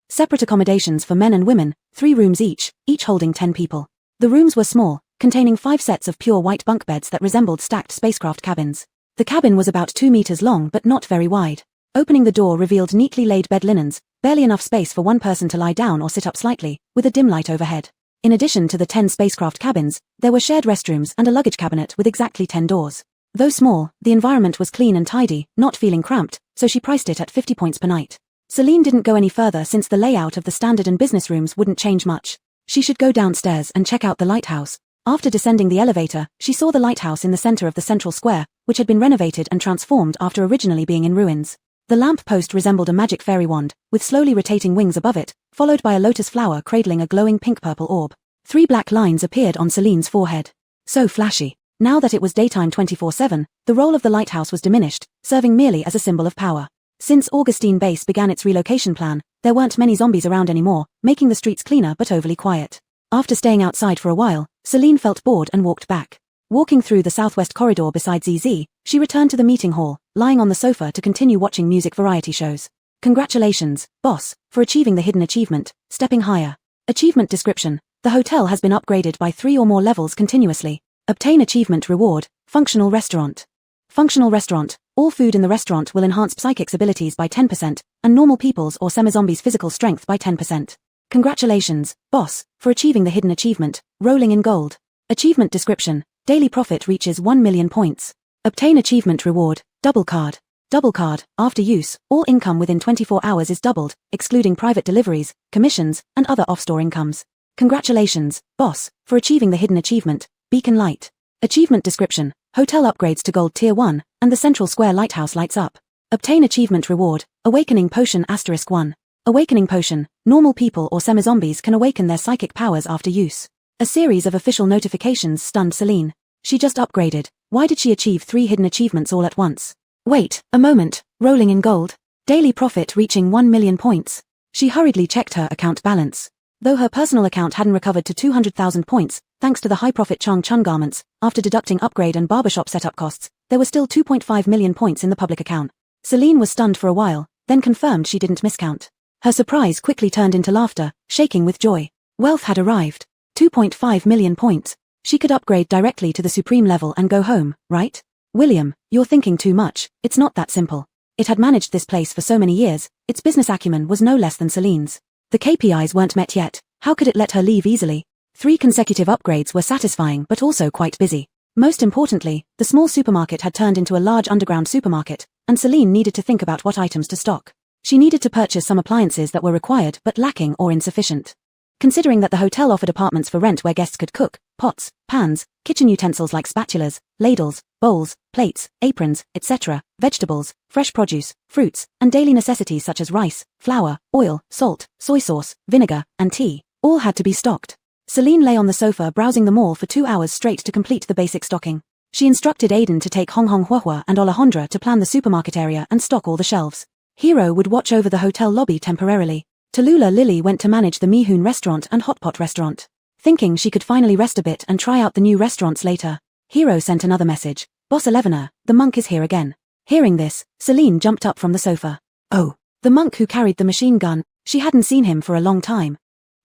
S1: Separate accommodations for men and women, 3 rooms each holding 10 people. The rooms were small, containing 5 sets of pure white bunk beds that resembled stacked spacecraft cabins. The cabin was about 2 meters long but not very wide. Opening the door revealed neatly laid bed linens, barely enough space for one person to lie down or sit up slightly, with a dim light overhead. In addition to the 10 spacecraft cabins, there were shared restrooms and a luggage cabinet with exactly 10 doors. Though small, the environment was clean and tidy, not feeling cramped, so she priced it at 50 points per night. Celine didn't go any further since the layout of the standard and business rooms wouldn't change much. She should go downstairs and check out the lighthouse. After descending the elevator, she saw the lighthouse in the center of the central square, which had been renovated and transformed after originally being in ruins. The lamp post resembled a magic fairy wand, with slowly rotating wings above it, followed by a lotus flower cradling a glowing pink-purple orb. 3 black lines appeared on Celine's forehead. So flashy. Now that it was daytime 24/7, the role of the lighthouse was diminished, serving merely as a symbol of power. Since Augustine Base began its relocation plan, there weren't many zombies around anymore, making the streets cleaner but overly quiet. After staying outside for a while, Celine felt bored and walked back. Walking through the southwest corridor beside ZZ, she returned to the meeting hall, lying on the sofa to continue watching music variety shows. Congratulations, boss, for achieving the hidden achievement, stepping higher. Achievement description: the hotel has been upgraded by 3 or more levels continuously. Obtain achievement reward, functional restaurant. Functional restaurant: all food in the restaurant will enhance psychics' abilities by 10%, and normal people's or semi-zombies' physical strength by 10%. Congratulations, boss, for achieving the hidden achievement, rolling in gold. Achievement description: daily profit reaches 1 million points. Obtain achievement reward, double card. Double card: after use, all income within 24 hours is doubled, excluding private deliveries, commissions, and other off-store incomes. Congratulations, boss, for achieving the hidden achievement, beacon light. Achievement description: hotel upgrades to gold tier 1, and the central square lighthouse lights up. Obtain achievement reward, awakening potion *1. Awakening potion: normal people or semi-zombies can awaken their psychic powers after use. A series of official notifications stunned Celine. She just upgraded. Why did she achieve 3 hidden achievements all at once? Wait, a moment, rolling in gold. Daily profit reaching 1 million points. She hurriedly checked her account balance. Though her personal account hadn't recovered to 200,000 points, thanks to the high-profit Chang Chun garments, after deducting upgrade and barbershop setup costs, there were still 2.5 million points in the public account. Celine was stunned for a while, then confirmed she didn't miscount. Her surprise quickly turned into laughter, shaking with joy. Wealth had arrived. 2.5 million points. She could upgrade directly to the supreme level and go home, right? William, you're thinking too much. It's not that simple. It had managed this place for so many years, its business acumen was no less than Celine's. The KPIs weren't met yet. How could it let her leave easily? 3 consecutive upgrades were satisfying but also quite busy. Most importantly, the small supermarket had turned into a large underground supermarket, and Celine needed to think about what items to stock. She needed to purchase some appliances that were required but lacking or insufficient. Considering that the hotel offered apartments for rent where guests could cook, pots, pans, kitchen utensils like spatulas, ladles, bowls, plates, aprons, etc., vegetables, fresh produce, fruits, and daily necessities such as rice, flour, oil, salt, soy sauce, vinegar, and tea, all had to be stocked. Celine lay on the sofa browsing the mall for 2 hours straight to complete the basic stocking. She instructed Aiden to take Hong Hong Huahua and Alejandra to plan the supermarket area and stock all the shelves. Hero would watch over the hotel lobby temporarily. Tallulah Lily went to manage the Mihoon restaurant and Hot Pot restaurant. Thinking she could finally rest a bit and try out the new restaurants later, Hero sent another message. Boss Elevenor, the monk is here again. Hearing this, Celine jumped up from the sofa. Oh, the monk who carried the machine gun. She hadn't seen him for a long time.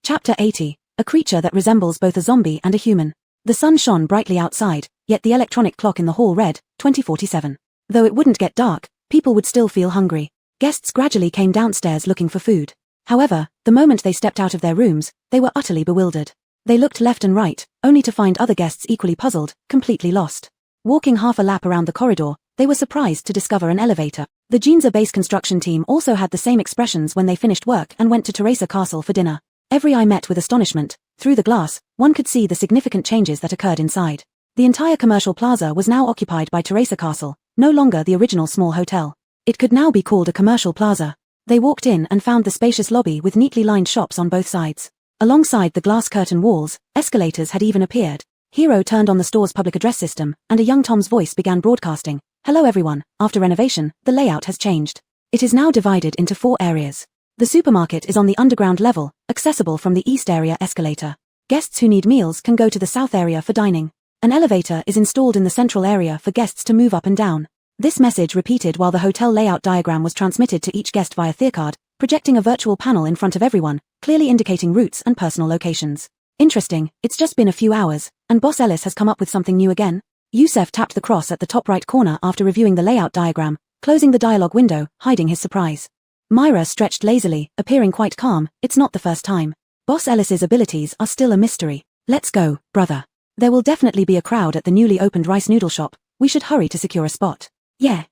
S1: Chapter 80, a creature that resembles both a zombie and a human. The sun shone brightly outside, yet the electronic clock in the hall read 2047. Though it wouldn't get dark, people would still feel hungry. Guests gradually came downstairs looking for food. However, the moment they stepped out of their rooms, they were utterly bewildered. They looked left and right, only to find other guests equally puzzled, completely lost. Walking half a lap around the corridor, they were surprised to discover an elevator. The Ginza base construction team also had the same expressions when they finished work and went to Teresa Castle for dinner. Every eye met with astonishment. Through the glass, one could see the significant changes that occurred inside. The entire commercial plaza was now occupied by Teresa Castle, no longer the original small hotel. It could now be called a commercial plaza. They walked in and found the spacious lobby with neatly lined shops on both sides. Alongside the glass curtain walls, escalators had even appeared. Hero turned on the store's public address system, and a young Tom's voice began broadcasting. Hello everyone, after renovation, the layout has changed. It is now divided into 4 areas. The supermarket is on the underground level, accessible from the east area escalator. Guests who need meals can go to the south area for dining. An elevator is installed in the central area for guests to move up and down. This message repeated while the hotel layout diagram was transmitted to each guest via Thearcard, projecting a virtual panel in front of everyone, clearly indicating routes and personal locations. Interesting, it's just been a few hours, and Boss Ellis has come up with something new again? Youssef tapped the cross at the top right corner after reviewing the layout diagram, closing the dialogue window, hiding his surprise. Myra stretched lazily, appearing quite calm. It's not the first time. Boss Ellis's abilities are still a mystery. Let's go, brother. There will definitely be a crowd at the newly opened rice noodle shop. We should hurry to secure a spot. Yeah.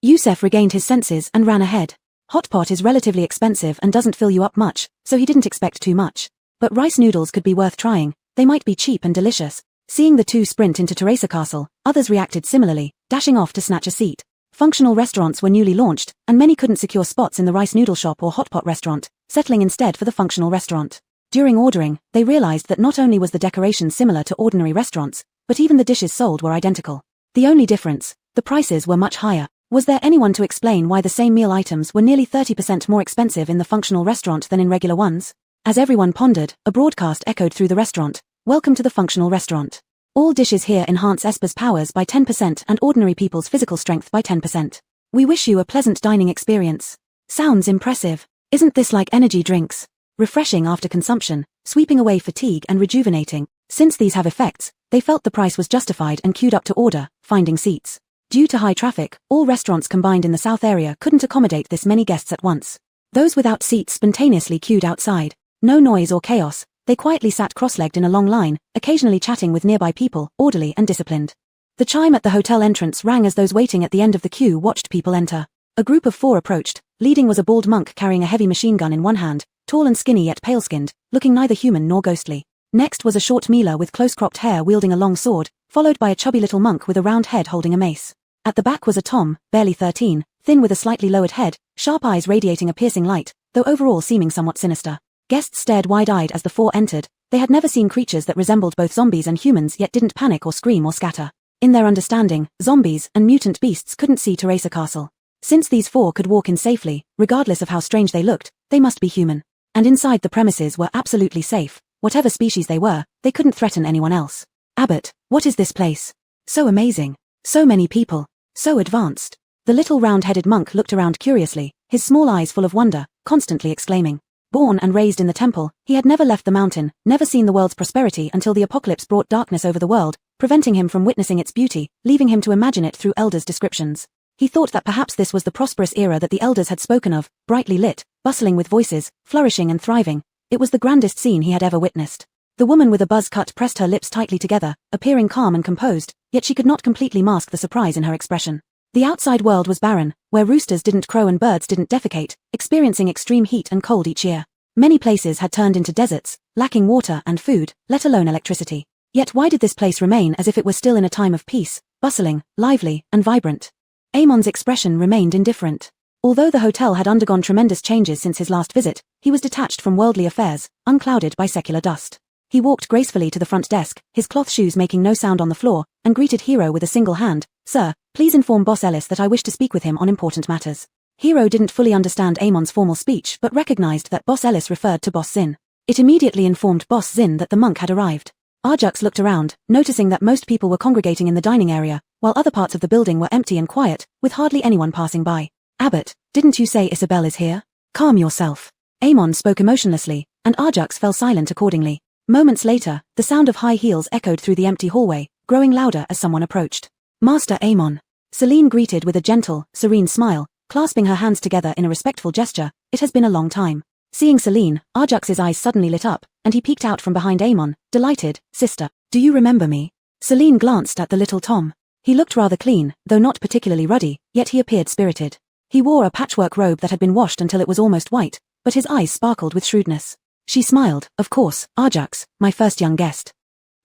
S1: Youssef regained his senses and ran ahead. Hot pot is relatively expensive and doesn't fill you up much, so he didn't expect too much. But rice noodles could be worth trying. They might be cheap and delicious. Seeing the two sprint into Teresa Castle, others reacted similarly, dashing off to snatch a seat. Functional restaurants were newly launched, and many couldn't secure spots in the rice noodle shop or hot pot restaurant, settling instead for the functional restaurant. During ordering, they realized that not only was the decoration similar to ordinary restaurants, but even the dishes sold were identical. The only difference, the prices were much higher. Was there anyone to explain why the same meal items were nearly 30% more expensive in the functional restaurant than in regular ones? As everyone pondered, a broadcast echoed through the restaurant. Welcome to the functional restaurant. All dishes here enhance Esper's powers by 10% and ordinary people's physical strength by 10%. We wish you a pleasant dining experience. Sounds impressive. Isn't this like energy drinks? Refreshing after consumption, sweeping away fatigue and rejuvenating. Since these have effects, they felt the price was justified and queued up to order, finding seats. Due to high traffic, all restaurants combined in the south area couldn't accommodate this many guests at once. Those without seats spontaneously queued outside. No noise or chaos, they quietly sat cross-legged in a long line, occasionally chatting with nearby people, orderly and disciplined. The chime at the hotel entrance rang as those waiting at the end of the queue watched people enter. A group of 4 approached. Leading was a bald monk carrying a heavy machine gun in one hand, tall and skinny yet pale-skinned, looking neither human nor ghostly. Next was a short Mila with close-cropped hair wielding a long sword, followed by a chubby little monk with a round head holding a mace. At the back was a Tom, barely 13, thin with a slightly lowered head, sharp eyes radiating a piercing light, though overall seeming somewhat sinister. Guests stared wide-eyed as the 4 entered. They had never seen creatures that resembled both zombies and humans yet didn't panic or scream or scatter. In their understanding, zombies and mutant beasts couldn't see Teresa Castle. Since these 4 could walk in safely, regardless of how strange they looked, they must be human. And inside the premises were absolutely safe. Whatever species they were, they couldn't threaten anyone else. Abbott, what is this place? So amazing. So many people. So advanced. The little round-headed monk looked around curiously, his small eyes full of wonder, constantly exclaiming. Born and raised in the temple, he had never left the mountain, never seen the world's prosperity until the apocalypse brought darkness over the world, preventing him from witnessing its beauty, leaving him to imagine it through elders' descriptions. He thought that perhaps this was the prosperous era that the elders had spoken of, brightly lit, bustling with voices, flourishing and thriving. It was the grandest scene he had ever witnessed. The woman with a buzz cut pressed her lips tightly together, appearing calm and composed, yet she could not completely mask the surprise in her expression. The outside world was barren, where roosters didn't crow and birds didn't defecate, experiencing extreme heat and cold each year. Many places had turned into deserts, lacking water and food, let alone electricity. Yet why did this place remain as if it were still in a time of peace, bustling, lively, and vibrant? Amon's expression remained indifferent. Although the hotel had undergone tremendous changes since his last visit, he was detached from worldly affairs, unclouded by secular dust. He walked gracefully to the front desk, his cloth shoes making no sound on the floor, and greeted Hero with a single hand. Sir, please inform Boss Ellis that I wish to speak with him on important matters. Hero didn't fully understand Amon's formal speech but recognized that Boss Ellis referred to Boss Zinn. It immediately informed Boss Zinn that the monk had arrived. Arjux looked around, noticing that most people were congregating in the dining area, while other parts of the building were empty and quiet, with hardly anyone passing by. Abbott, didn't you say Isabel is here? Calm yourself. Amon spoke emotionlessly, and Arjux fell silent accordingly. Moments later, the sound of high heels echoed through the empty hallway, growing louder as someone approached. Master Amon. Celine greeted with a gentle, serene smile, clasping her hands together in a respectful gesture. It has been a long time. Seeing Celine, Arjux's eyes suddenly lit up, and he peeked out from behind Amon, delighted. Sister, do you remember me? Celine glanced at the little Tom. He looked rather clean, though not particularly ruddy, yet he appeared spirited. He wore a patchwork robe that had been washed until it was almost white, but his eyes sparkled with shrewdness. She smiled. Of course, Arjux, my first young guest.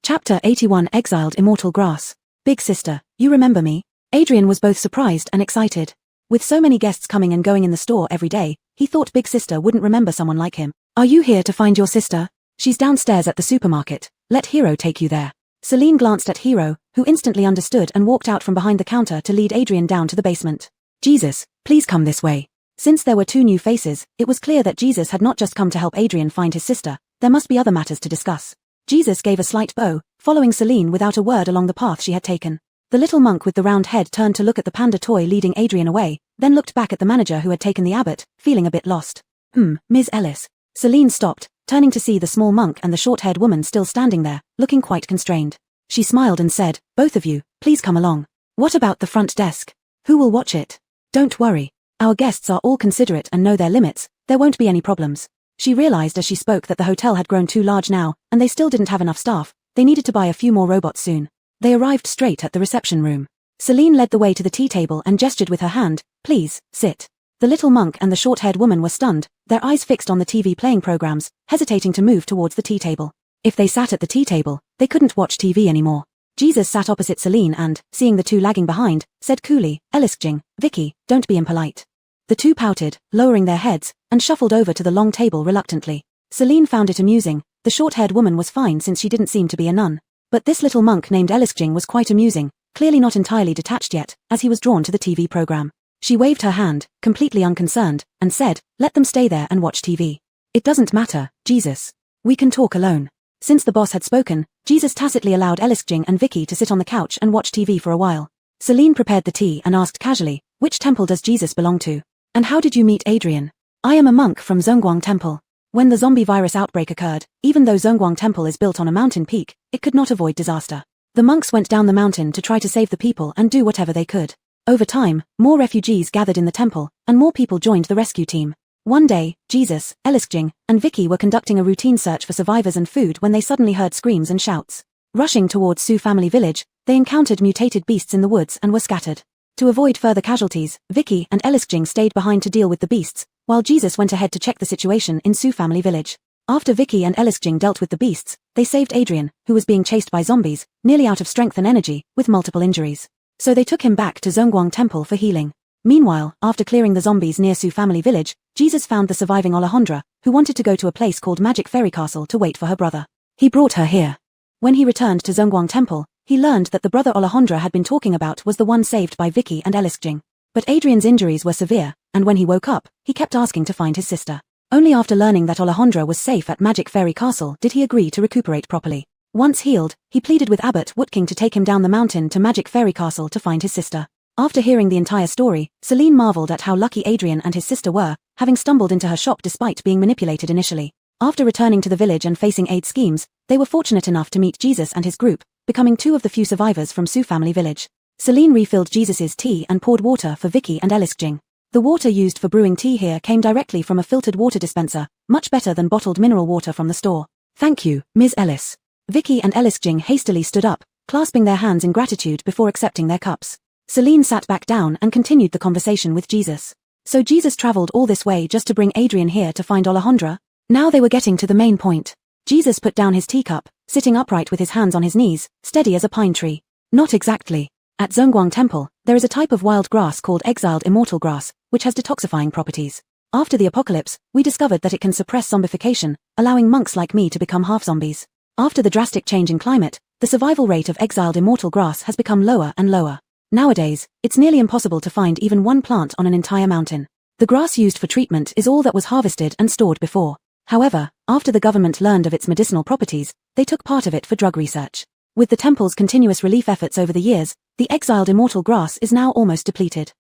S1: Chapter 81 Exiled Immortal Grass. Big sister, you remember me? Adrian was both surprised and excited. With so many guests coming and going in the store every day, he thought Big Sister wouldn't remember someone like him. Are you here to find your sister? She's downstairs at the supermarket. Let Hero take you there. Celine glanced at Hero, who instantly understood and walked out from behind the counter to lead Adrian down to the basement. Jesus, please come this way. Since there were 2 new faces, it was clear that Jesus had not just come to help Adrian find his sister. There must be other matters to discuss. Jesus gave a slight bow, following Celine without a word along the path she had taken. The little monk with the round head turned to look at the panda toy leading Adrian away, then looked back at the manager who had taken the abbot, feeling a bit lost. Ms. Ellis. Celine stopped, turning to see the small monk and the short-haired woman still standing there, looking quite constrained. She smiled and said, both of you, please come along. What about the front desk? Who will watch it? Don't worry. Our guests are all considerate and know their limits, there won't be any problems. She realized as she spoke that the hotel had grown too large now, and they still didn't have enough staff. They needed to buy a few more robots soon. They arrived straight at the reception room. Celine led the way to the tea table and gestured with her hand, please, sit. The little monk and the short-haired woman were stunned, their eyes fixed on the TV playing programs, hesitating to move towards the tea table. If they sat at the tea table, they couldn't watch TV anymore. Jesus sat opposite Celine and, seeing the two lagging behind, said coolly, "Eliskjing, Vicky, don't be impolite." The two pouted, lowering their heads, and shuffled over to the long table reluctantly. Celine found it amusing. The short-haired woman was fine since she didn't seem to be a nun. But this little monk named Eliskjing was quite amusing, clearly not entirely detached yet, as he was drawn to the TV program. She waved her hand, completely unconcerned, and said, "Let them stay there and watch TV. It doesn't matter, Jesus. We can talk alone." Since the boss had spoken, Jesus tacitly allowed Eliskjing and Vicky to sit on the couch and watch TV for a while. Celine prepared the tea and asked casually, "Which temple does Jesus belong to? And how did you meet Adrian?" "I am a monk from Zhongguang Temple. When the zombie virus outbreak occurred, even though Zhongguang Temple is built on a mountain peak, it could not avoid disaster. The monks went down the mountain to try to save the people and do whatever they could. Over time, more refugees gathered in the temple, and more people joined the rescue team. One day, Jesus, Eliskjing, and Vicky were conducting a routine search for survivors and food when they suddenly heard screams and shouts. Rushing towards Sioux family village, they encountered mutated beasts in the woods and were scattered. To avoid further casualties, Vicky and Eliskjing stayed behind to deal with the beasts, while Jesus went ahead to check the situation in Sioux family village. After Vicky and Eliskjing dealt with the beasts, they saved Adrian, who was being chased by zombies, nearly out of strength and energy, with multiple injuries. So they took him back to Zhongguang Temple for healing. Meanwhile, after clearing the zombies near Sioux family village, Jesus found the surviving Alejandra, who wanted to go to a place called Magic Fairy Castle to wait for her brother. He brought her here. When he returned to Zhongguang Temple, he learned that the brother Alejandra had been talking about was the one saved by Vicky and Eliskjing. But Adrian's injuries were severe, and when he woke up, he kept asking to find his sister. Only after learning that Alejandra was safe at Magic Fairy Castle did he agree to recuperate properly. Once healed, he pleaded with Abbot Woodking to take him down the mountain to Magic Fairy Castle to find his sister. After hearing the entire story, Celine marveled at how lucky Adrian and his sister were, having stumbled into her shop despite being manipulated initially. After returning to the village and facing aid schemes, they were fortunate enough to meet Jesus and his group, becoming two of the few survivors from Sioux family village. Celine refilled Jesus's tea and poured water for Vicky and Eliskjing. The water used for brewing tea here came directly from a filtered water dispenser, much better than bottled mineral water from the store. "Thank you, Ms. Ellis." Vicky and Eliskjing hastily stood up, clasping their hands in gratitude before accepting their cups. Celine sat back down and continued the conversation with Jesus. So Jesus traveled all this way just to bring Adrian here to find Alejandra? Now they were getting to the main point. Jesus put down his teacup, sitting upright with his hands on his knees, steady as a pine tree. "Not exactly. At Zhongguang Temple, there is a type of wild grass called exiled immortal grass, which has detoxifying properties. After the apocalypse, we discovered that it can suppress zombification, allowing monks like me to become half-zombies. After the drastic change in climate, the survival rate of exiled immortal grass has become lower and lower. Nowadays, it's nearly impossible to find even one plant on an entire mountain. The grass used for treatment is all that was harvested and stored before. However, after the government learned of its medicinal properties, they took part of it for drug research. With the temple's continuous relief efforts over the years, the exiled immortal grass is now almost depleted.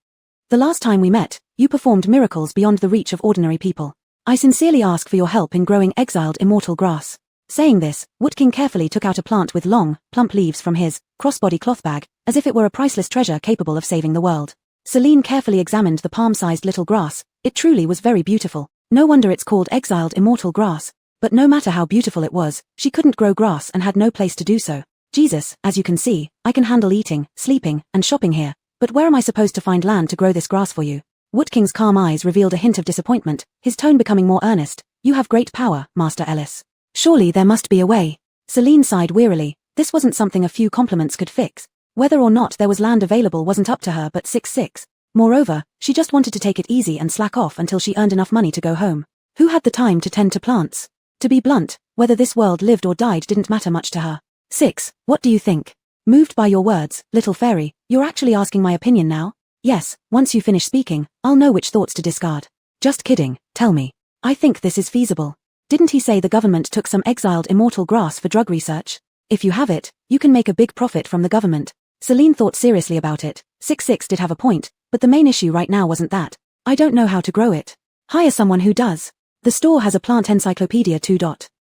S1: The last time we met, you performed miracles beyond the reach of ordinary people. I sincerely ask for your help in growing exiled immortal grass." Saying this, Woodking carefully took out a plant with long, plump leaves from his crossbody cloth bag, as if it were a priceless treasure capable of saving the world. Celine carefully examined the palm-sized little grass. It truly was very beautiful. No wonder it's called exiled immortal grass. But no matter how beautiful it was, she couldn't grow grass and had no place to do so. "Jesus, as you can see, I can handle eating, sleeping, and shopping here, but where am I supposed to find land to grow this grass for you?" Woodking's calm eyes revealed a hint of disappointment, his tone becoming more earnest. "You have great power, Master Ellis. Surely there must be a way." Celine sighed wearily. This wasn't something a few compliments could fix. Whether or not there was land available wasn't up to her but 6-6. Moreover, she just wanted to take it easy and slack off until she earned enough money to go home. Who had the time to tend to plants? To be blunt, whether this world lived or died didn't matter much to her. 6. What do you think? Moved by your words, little fairy, you're actually asking my opinion now? Yes, once you finish speaking, I'll know which thoughts to discard. Just kidding, tell me. I think this is feasible. Didn't he say the government took some exiled immortal grass for drug research? If you have it, you can make a big profit from the government. Celine thought seriously about it. 6-6 did have a point, but the main issue right now wasn't that. I don't know how to grow it. Hire someone who does. The store has a plant encyclopedia too.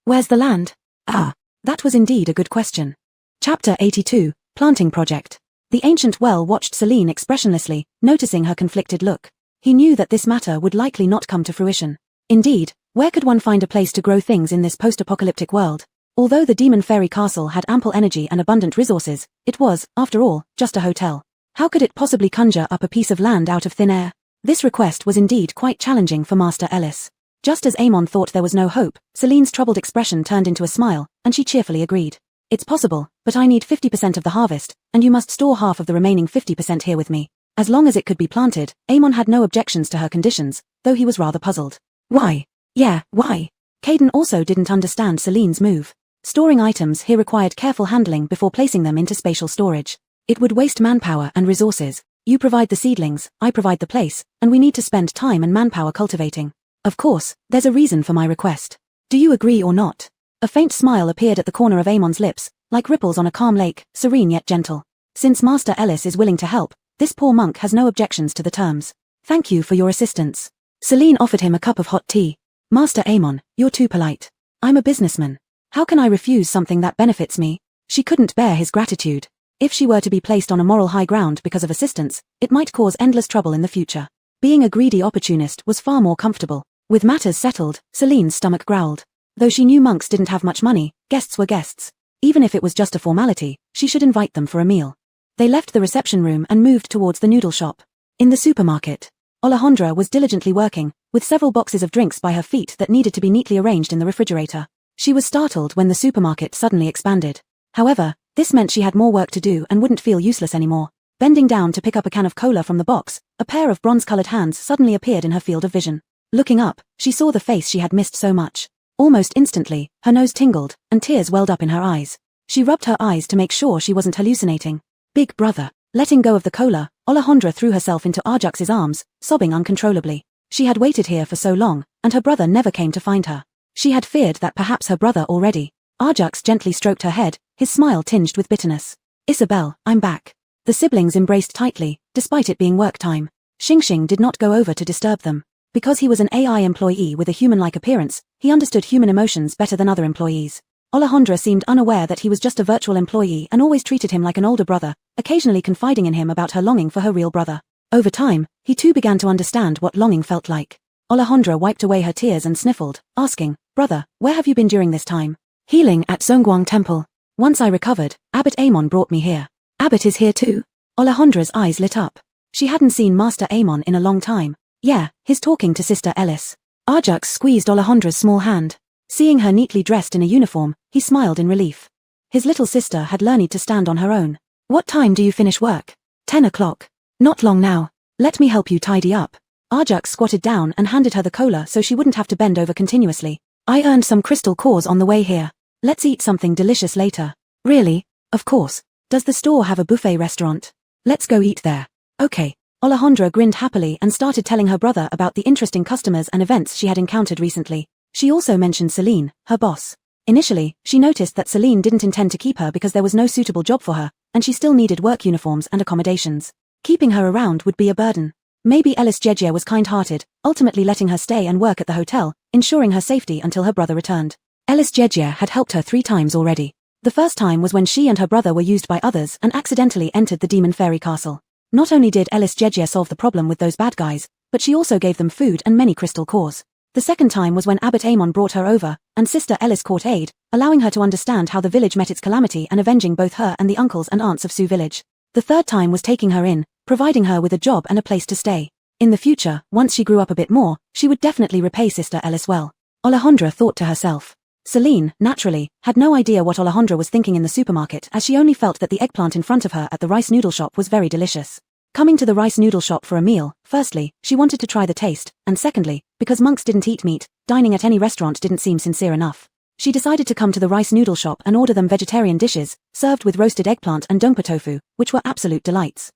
S1: Where's the land? Ah, that was indeed a good question. Chapter 82, Planting Project. The ancient well watched Celine expressionlessly, noticing her conflicted look. He knew that this matter would likely not come to fruition. Indeed, where could one find a place to grow things in this post-apocalyptic world? Although the Demon Fairy Castle had ample energy and abundant resources, it was, after all, just a hotel. How could it possibly conjure up a piece of land out of thin air? This request was indeed quite challenging for Master Ellis. Just as Amon thought there was no hope, Celine's troubled expression turned into a smile, and she cheerfully agreed. It's possible, but I need 50% of the harvest, and you must store half of the remaining 50% here with me. As long as it could be planted, Amon had no objections to her conditions, though he was rather puzzled. Why? Yeah, why? Caden also didn't understand Celine's move. Storing items here required careful handling before placing them into spatial storage. It would waste manpower and resources. You provide the seedlings, I provide the place, and we need to spend time and manpower cultivating. Of course, there's a reason for my request. Do you agree or not? A faint smile appeared at the corner of Amon's lips, like ripples on a calm lake, serene yet gentle. Since Master Ellis is willing to help, this poor monk has no objections to the terms. Thank you for your assistance. Celine offered him a cup of hot tea. Master Amon, you're too polite. I'm a businessman. How can I refuse something that benefits me? She couldn't bear his gratitude. If she were to be placed on a moral high ground because of assistance, it might cause endless trouble in the future. Being a greedy opportunist was far more comfortable. With matters settled, Celine's stomach growled. Though she knew monks didn't have much money, guests were guests. Even if it was just a formality, she should invite them for a meal. They left the reception room and moved towards the noodle shop. In the supermarket, Alejandra was diligently working, with several boxes of drinks by her feet that needed to be neatly arranged in the refrigerator. She was startled when the supermarket suddenly expanded. However, this meant she had more work to do and wouldn't feel useless anymore. Bending down to pick up a can of cola from the box, a pair of bronze-colored hands suddenly appeared in her field of vision. Looking up, she saw the face she had missed so much. Almost instantly, her nose tingled, and tears welled up in her eyes. She rubbed her eyes to make sure she wasn't hallucinating. Big brother. Letting go of the cola, Alejandra threw herself into Arjux's arms, sobbing uncontrollably. She had waited here for so long, and her brother never came to find her. She had feared that perhaps her brother already. Arjux gently stroked her head, his smile tinged with bitterness. Isabel, I'm back. The siblings embraced tightly, despite it being work time. Xingxing did not go over to disturb them. Because he was an AI employee with a human-like appearance, he understood human emotions better than other employees. Alejandra seemed unaware that he was just a virtual employee and always treated him like an older brother, occasionally confiding in him about her longing for her real brother. Over time, he too began to understand what longing felt like. Alejandra wiped away her tears and sniffled, asking, Brother, where have you been during this time? Healing at Zongguang Temple. Once I recovered, Abbot Amon brought me here. Abbot is here too? Alejandra's eyes lit up. She hadn't seen Master Amon in a long time. Yeah, he's talking to Sister Ellis. Arjux squeezed Alejandra's small hand. Seeing her neatly dressed in a uniform, he smiled in relief. His little sister had learned to stand on her own. What time do you finish work? 10 o'clock. Not long now. Let me help you tidy up. Arjux squatted down and handed her the cola so she wouldn't have to bend over continuously. I earned some crystal cores on the way here. Let's eat something delicious later. Really? Of course. Does the store have a buffet restaurant? Let's go eat there. Okay. Alejandra grinned happily and started telling her brother about the interesting customers and events she had encountered recently. She also mentioned Celine, her boss. Initially, she noticed that Celine didn't intend to keep her because there was no suitable job for her, and she still needed work uniforms and accommodations. Keeping her around would be a burden. Maybe Ellis Jejia was kind-hearted, ultimately letting her stay and work at the hotel, ensuring her safety until her brother returned. Ellis Jejia had helped her 3 times already. The first time was when she and her brother were used by others and accidentally entered the Demon Fairy Castle. Not only did Ellis Jejia solve the problem with those bad guys, but she also gave them food and many crystal cores. The second time was when Abbot Amon brought her over, and Sister Ellis caught aid, allowing her to understand how the village met its calamity and avenging both her and the uncles and aunts of Sioux Village. The third time was taking her in, providing her with a job and a place to stay. In the future, once she grew up a bit more, she would definitely repay Sister Ellis well. Alejandra thought to herself. Celine, naturally, had no idea what Alejandra was thinking in the supermarket as she only felt that the eggplant in front of her at the rice noodle shop was very delicious. Coming to the rice noodle shop for a meal, firstly, she wanted to try the taste, and secondly, because monks didn't eat meat, dining at any restaurant didn't seem sincere enough. She decided to come to the rice noodle shop and order them vegetarian dishes, served with roasted eggplant and dongpa tofu, which were absolute delights.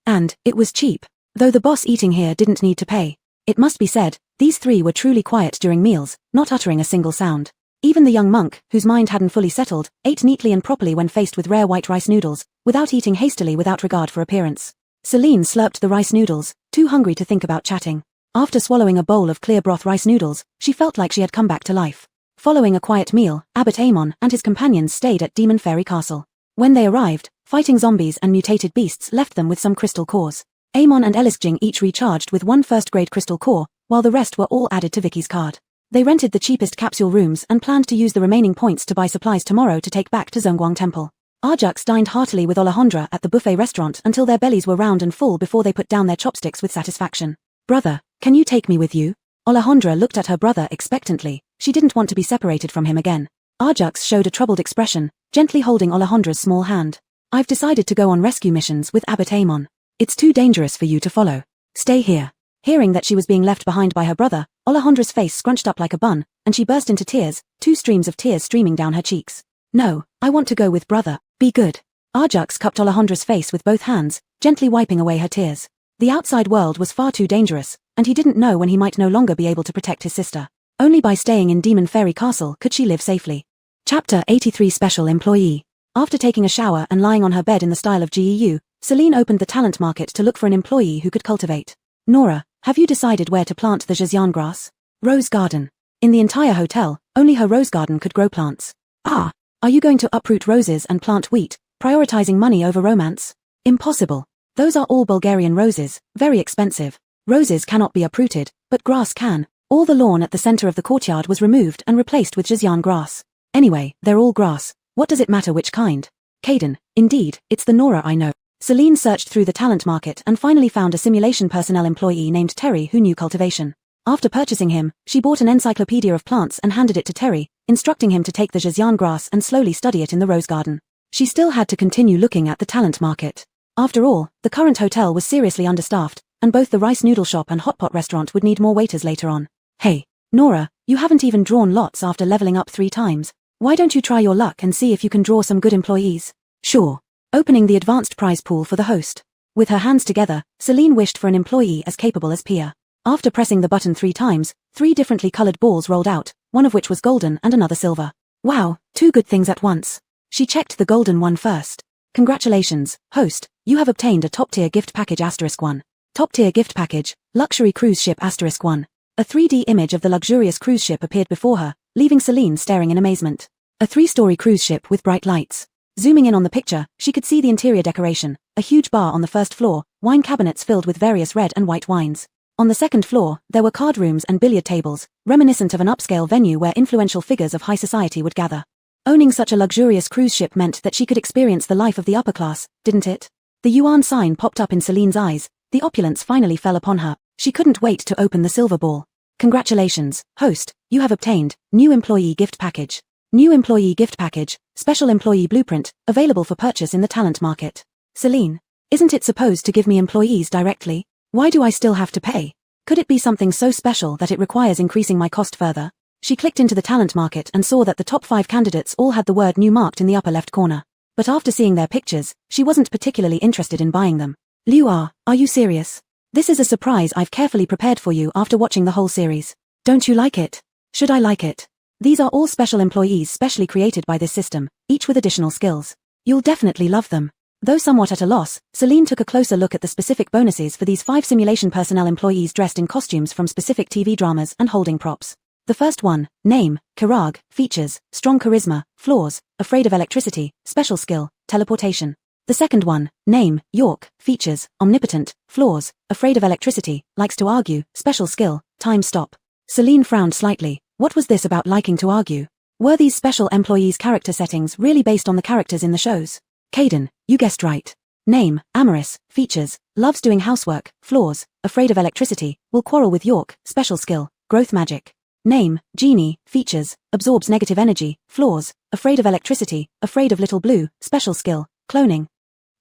S1: And, it was cheap. Though the boss eating here didn't need to pay. It must be said, these 3 were truly quiet during meals, not uttering a single sound. Even the young monk, whose mind hadn't fully settled, ate neatly and properly when faced with rare white rice noodles, without eating hastily without regard for appearance. Celine slurped the rice noodles, too hungry to think about chatting. After swallowing a bowl of clear broth rice noodles, she felt like she had come back to life. Following a quiet meal, Abbot Amon and his companions stayed at Demon Fairy Castle. When they arrived, fighting zombies and mutated beasts left them with some crystal cores. Amon and Elisjing each recharged with 1 first-grade crystal core, while the rest were all added to Vicky's card. They rented the cheapest capsule rooms and planned to use the remaining points to buy supplies tomorrow to take back to Zongguang Temple. Arjux dined heartily with Alejandra at the buffet restaurant until their bellies were round and full before they put down their chopsticks with satisfaction. Brother, can you take me with you? Alejandra looked at her brother expectantly. She didn't want to be separated from him again. Arjux showed a troubled expression, gently holding Alejandra's small hand. I've decided to go on rescue missions with Abbot Amon. It's too dangerous for you to follow. Stay here. Hearing that she was being left behind by her brother, Alejandra's face scrunched up like a bun, and she burst into tears, 2 streams of tears streaming down her cheeks. No, I want to go with brother. Be good. Arjux cupped Alejandra's face with both hands, gently wiping away her tears. The outside world was far too dangerous, and he didn't know when he might no longer be able to protect his sister. Only by staying in Demon Fairy Castle could she live safely. Chapter 83 Special Employee. After taking a shower and lying on her bed in the style of GEU, Celine opened the talent market to look for an employee who could cultivate. Nora, have you decided where to plant the Zhejian grass? Rose garden. In the entire hotel, only her rose garden could grow plants. Ah, are you going to uproot roses and plant wheat, prioritizing money over romance? Impossible. Those are all Bulgarian roses, very expensive. Roses cannot be uprooted, but grass can. All the lawn at the center of the courtyard was removed and replaced with Zhejian grass. Anyway, they're all grass. What does it matter which kind? Caden, indeed, it's the Nora I know. Celine searched through the talent market and finally found a simulation personnel employee named Terry who knew cultivation. After purchasing him, she bought an encyclopedia of plants and handed it to Terry, instructing him to take the Zhejian grass and slowly study it in the rose garden. She still had to continue looking at the talent market. After all, the current hotel was seriously understaffed, and both the rice noodle shop and hot pot restaurant would need more waiters later on. Hey, Nora, you haven't even drawn lots after leveling up 3 times. Why don't you try your luck and see if you can draw some good employees? Sure. Opening the advanced prize pool for the host. With her hands together, Celine wished for an employee as capable as Pia. After pressing the button 3 times, 3 differently colored balls rolled out, one of which was golden and another silver. Wow, 2 good things at once. She checked the golden one first. Congratulations, host, you have obtained a top-tier gift package *1. Top-tier gift package, luxury cruise ship *1. A 3D image of the luxurious cruise ship appeared before her, leaving Celine staring in amazement. A 3-story cruise ship with bright lights. Zooming in on the picture, she could see the interior decoration, a huge bar on the first floor, wine cabinets filled with various red and white wines. On the second floor, there were card rooms and billiard tables, reminiscent of an upscale venue where influential figures of high society would gather. Owning such a luxurious cruise ship meant that she could experience the life of the upper class, didn't it? The yuan sign popped up in Celine's eyes, the opulence finally fell upon her. She couldn't wait to open the silver ball. Congratulations, host, you have obtained new employee gift package. New employee gift package, special employee blueprint, available for purchase in the talent market. Celine, isn't it supposed to give me employees directly? Why do I still have to pay? Could it be something so special that it requires increasing my cost further? She clicked into the talent market and saw that the top 5 candidates all had the word new marked in the upper left corner. But after seeing their pictures, she wasn't particularly interested in buying them. Liu are you serious? This is a surprise I've carefully prepared for you after watching the whole series. Don't you like it? Should I like it? These are all special employees specially created by this system, each with additional skills. You'll definitely love them. Though somewhat at a loss, Celine took a closer look at the specific bonuses for these 5 simulation personnel employees dressed in costumes from specific TV dramas and holding props. The first one, name, Kirag, features, strong charisma, flaws, afraid of electricity, special skill, teleportation. The second one, name, York, features, omnipotent, flaws, afraid of electricity, likes to argue, special skill, time stop. Celine frowned slightly. What was this about liking to argue? Were these special employees' character settings really based on the characters in the shows? Caden, you guessed right. Name, amorous, features, loves doing housework, flaws, afraid of electricity, will quarrel with York, special skill, growth magic. Name, Genie, features, absorbs negative energy, flaws, afraid of electricity, afraid of little blue, special skill, cloning.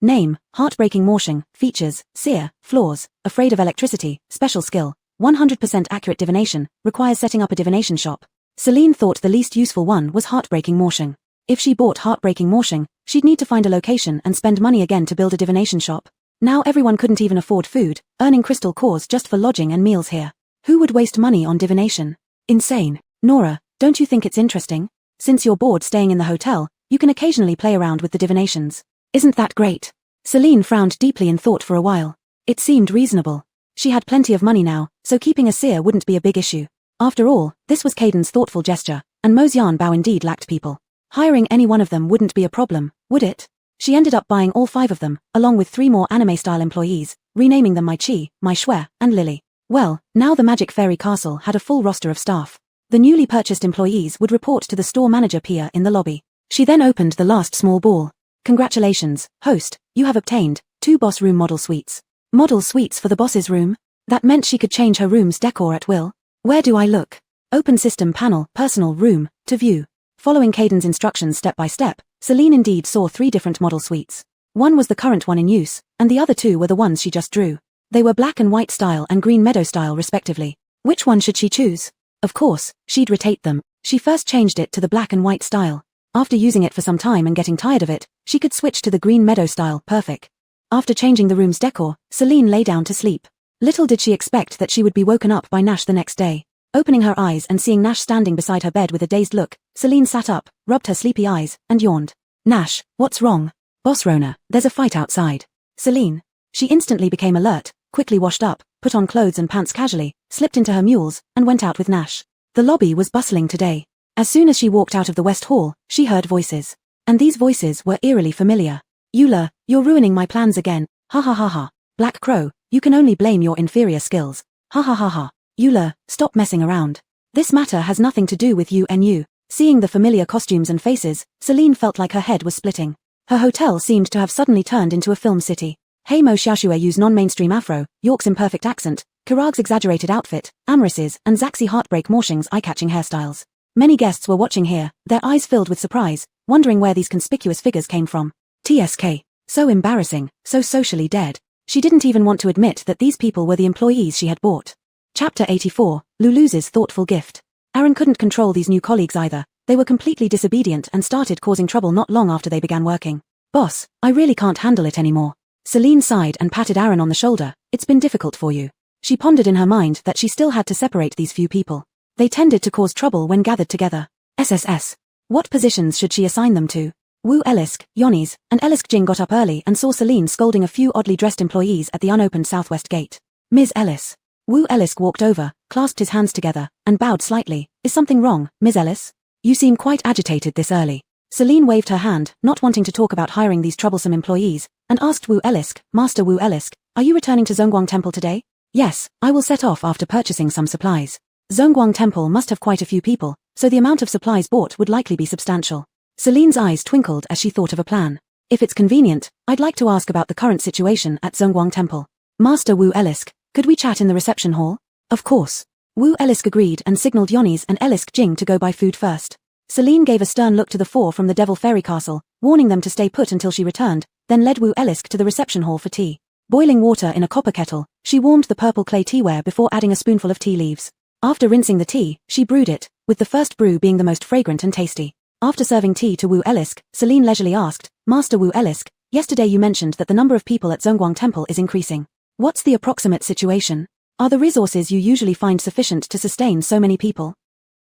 S1: Name, Heartbreaking Morshing, features, seer, flaws, afraid of electricity, special skill, 100% accurate divination, requires setting up a divination shop. Celine thought the least useful one was Heartbreaking Morshing. If she bought Heartbreaking Morshing, she'd need to find a location and spend money again to build a divination shop. Now everyone couldn't even afford food, earning crystal cores just for lodging and meals here. Who would waste money on divination? Insane. Nora, don't you think it's interesting? Since you're bored staying in the hotel, you can occasionally play around with the divinations. Isn't that great? Celine frowned deeply in thought for a while. It seemed reasonable. She had plenty of money now, so keeping a seer wouldn't be a big issue. After all, this was Caden's thoughtful gesture, and Mosian Bao indeed lacked people. Hiring any one of them wouldn't be a problem, would it? She ended up buying all 5 of them, along with 3 more anime-style employees, renaming them Mai Chi, Mai Shui, and Lily. Well, now the Magic Fairy Castle had a full roster of staff. The newly purchased employees would report to the store manager Pia in the lobby. She then opened the last small ball. Congratulations, host, you have obtained 2 boss room model suites. Model suites for the boss's room? That meant she could change her room's decor at will. Where do I look? Open system panel, personal room, to view. Following Caden's instructions step by step, Celine indeed saw 3 different model suites. One was the current one in use, and the other 2 were the ones she just drew. They were black and white style and green meadow style respectively. Which one should she choose? Of course, she'd rotate them. She first changed it to the black and white style. After using it for some time and getting tired of it, she could switch to the green meadow style. Perfect. After changing the room's decor, Celine lay down to sleep. Little did she expect that she would be woken up by Nash the next day. Opening her eyes and seeing Nash standing beside her bed with a dazed look, Celine sat up, rubbed her sleepy eyes, and yawned. Nash, what's wrong? Boss Rona, there's a fight outside. Celine. She instantly became alert, quickly washed up, put on clothes and pants casually, slipped into her mules, and went out with Nash. The lobby was bustling today. As soon as she walked out of the West Hall, she heard voices. And these voices were eerily familiar. Eula, you're ruining my plans again. Ha ha ha ha. Black Crow, you can only blame your inferior skills. Ha ha ha ha. Eula, stop messing around. This matter has nothing to do with you and you. Seeing the familiar costumes and faces, Celine felt like her head was splitting. Her hotel seemed to have suddenly turned into a film city. Heimo Xiaoxue's non-mainstream afro, York's imperfect accent, Kirag's exaggerated outfit, Amris's and Zaxi Heartbreak Morshing's eye-catching hairstyles. Many guests were watching here, their eyes filled with surprise, wondering where these conspicuous figures came from. TSK. So embarrassing, so socially dead. She didn't even want to admit that these people were the employees she had bought. Chapter 84, Lulu's thoughtful gift. Aaron couldn't control these new colleagues either. They were completely disobedient and started causing trouble not long after they began working. Boss, I really can't handle it anymore. Celine sighed and patted Aaron on the shoulder. It's been difficult for you. She pondered in her mind that she still had to separate these few people. They tended to cause trouble when gathered together. SSS. What positions should she assign them to? Wu Elisk, Yoni's, and Elisk Jing got up early and saw Celine scolding a few oddly dressed employees at the unopened southwest gate. Ms. Ellis. Wu Elisk walked over, clasped his hands together, and bowed slightly. Is something wrong, Ms. Ellis? You seem quite agitated this early. Celine waved her hand, not wanting to talk about hiring these troublesome employees, and asked Wu Elisk, Master Wu Elisk, are you returning to Zhongguang Temple today? Yes, I will set off after purchasing some supplies. Zhongguang Temple must have quite a few people, so the amount of supplies bought would likely be substantial. Celine's eyes twinkled as she thought of a plan. If it's convenient, I'd like to ask about the current situation at Zhongguang Temple. Master Wu Elisk, could we chat in the reception hall? Of course. Wu Elisk agreed and signaled Yoni's and Elisk Jing to go buy food first. Celine gave a stern look to the 4 from the Devil Fairy Castle, warning them to stay put until she returned, then led Wu Elisk to the reception hall for tea. Boiling water in a copper kettle, she warmed the purple clay teaware before adding a spoonful of tea leaves. After rinsing the tea, she brewed it, with the first brew being the most fragrant and tasty. After serving tea to Wu Elisk, Celine leisurely asked, Master Wu Elisk, yesterday you mentioned that the number of people at Zhongguang Temple is increasing. What's the approximate situation? Are the resources you usually find sufficient to sustain so many people?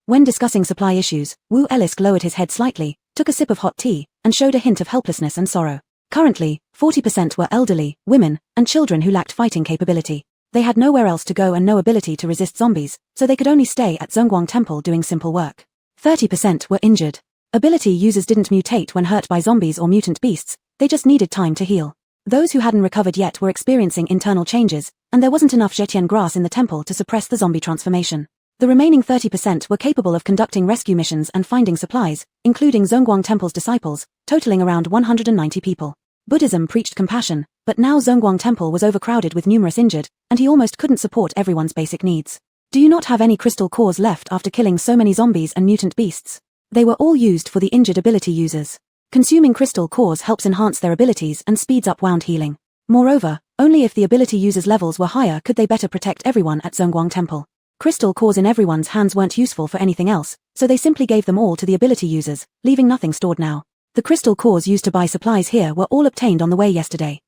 S1: When discussing supply issues, Wu Elisk lowered his head slightly, took a sip of hot tea, and showed a hint of helplessness and sorrow. Currently, 40% were elderly, women, and children who lacked fighting capability. They had nowhere else to go and no ability to resist zombies, so they could only stay at Zhongguang Temple doing simple work. 30% were injured. Ability users didn't mutate when hurt by zombies or mutant beasts, they just needed time to heal. Those who hadn't recovered yet were experiencing internal changes, and there wasn't enough Zetian grass in the temple to suppress the zombie transformation. The remaining 30% were capable of conducting rescue missions and finding supplies, including Zhongguang Temple's disciples, totaling around 190 people. Buddhism preached compassion, but now Zhongguang Temple was overcrowded with numerous injured, and he almost couldn't support everyone's basic needs. Do you not have any crystal cores left after killing so many zombies and mutant beasts? They were all used for the injured ability users. Consuming crystal cores helps enhance their abilities and speeds up wound healing. Moreover, only if the ability users' levels were higher could they better protect everyone at Zhongguang Temple. Crystal cores in everyone's hands weren't useful for anything else, so they simply gave them all to the ability users, leaving nothing stored now. The crystal cores used to buy supplies here were all obtained on the way yesterday.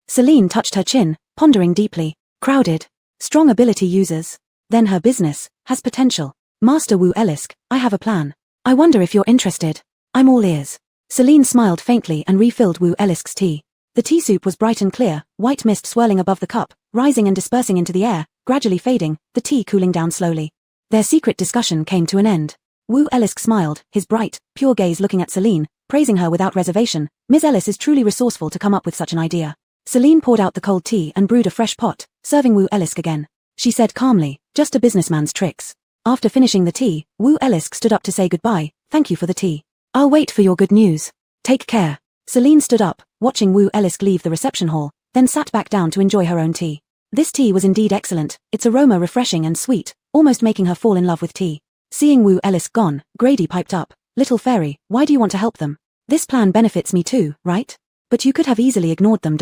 S1: Celine touched her chin, pondering deeply. Crowded. Strong ability users. Then her business has potential. Master Wu Elisk, I have a plan. I wonder if you're interested. I'm all ears. Celine smiled faintly and refilled Wu Elisk's tea. The tea soup was bright and clear, white mist swirling above the cup, rising and dispersing into the air, gradually fading, the tea cooling down slowly. Their secret discussion came to an end. Wu Elisk smiled, his bright, pure gaze looking at Celine, praising her without reservation. Ms. Ellis is truly resourceful to come up with such an idea. Celine poured out the cold tea and brewed a fresh pot, serving Wu Elisk again. She said calmly, just a businessman's tricks. After finishing the tea, Wu Elisk stood up to say goodbye. Thank you for the tea. I'll wait for your good news. Take care. Celine stood up, watching Wu Elisk leave the reception hall, then sat back down to enjoy her own tea. This tea was indeed excellent, its aroma refreshing and sweet, almost making her fall in love with tea. Seeing Wu Elisk gone, Grady piped up, Little fairy, why do you want to help them? This plan benefits me too, right? But you could have easily ignored them.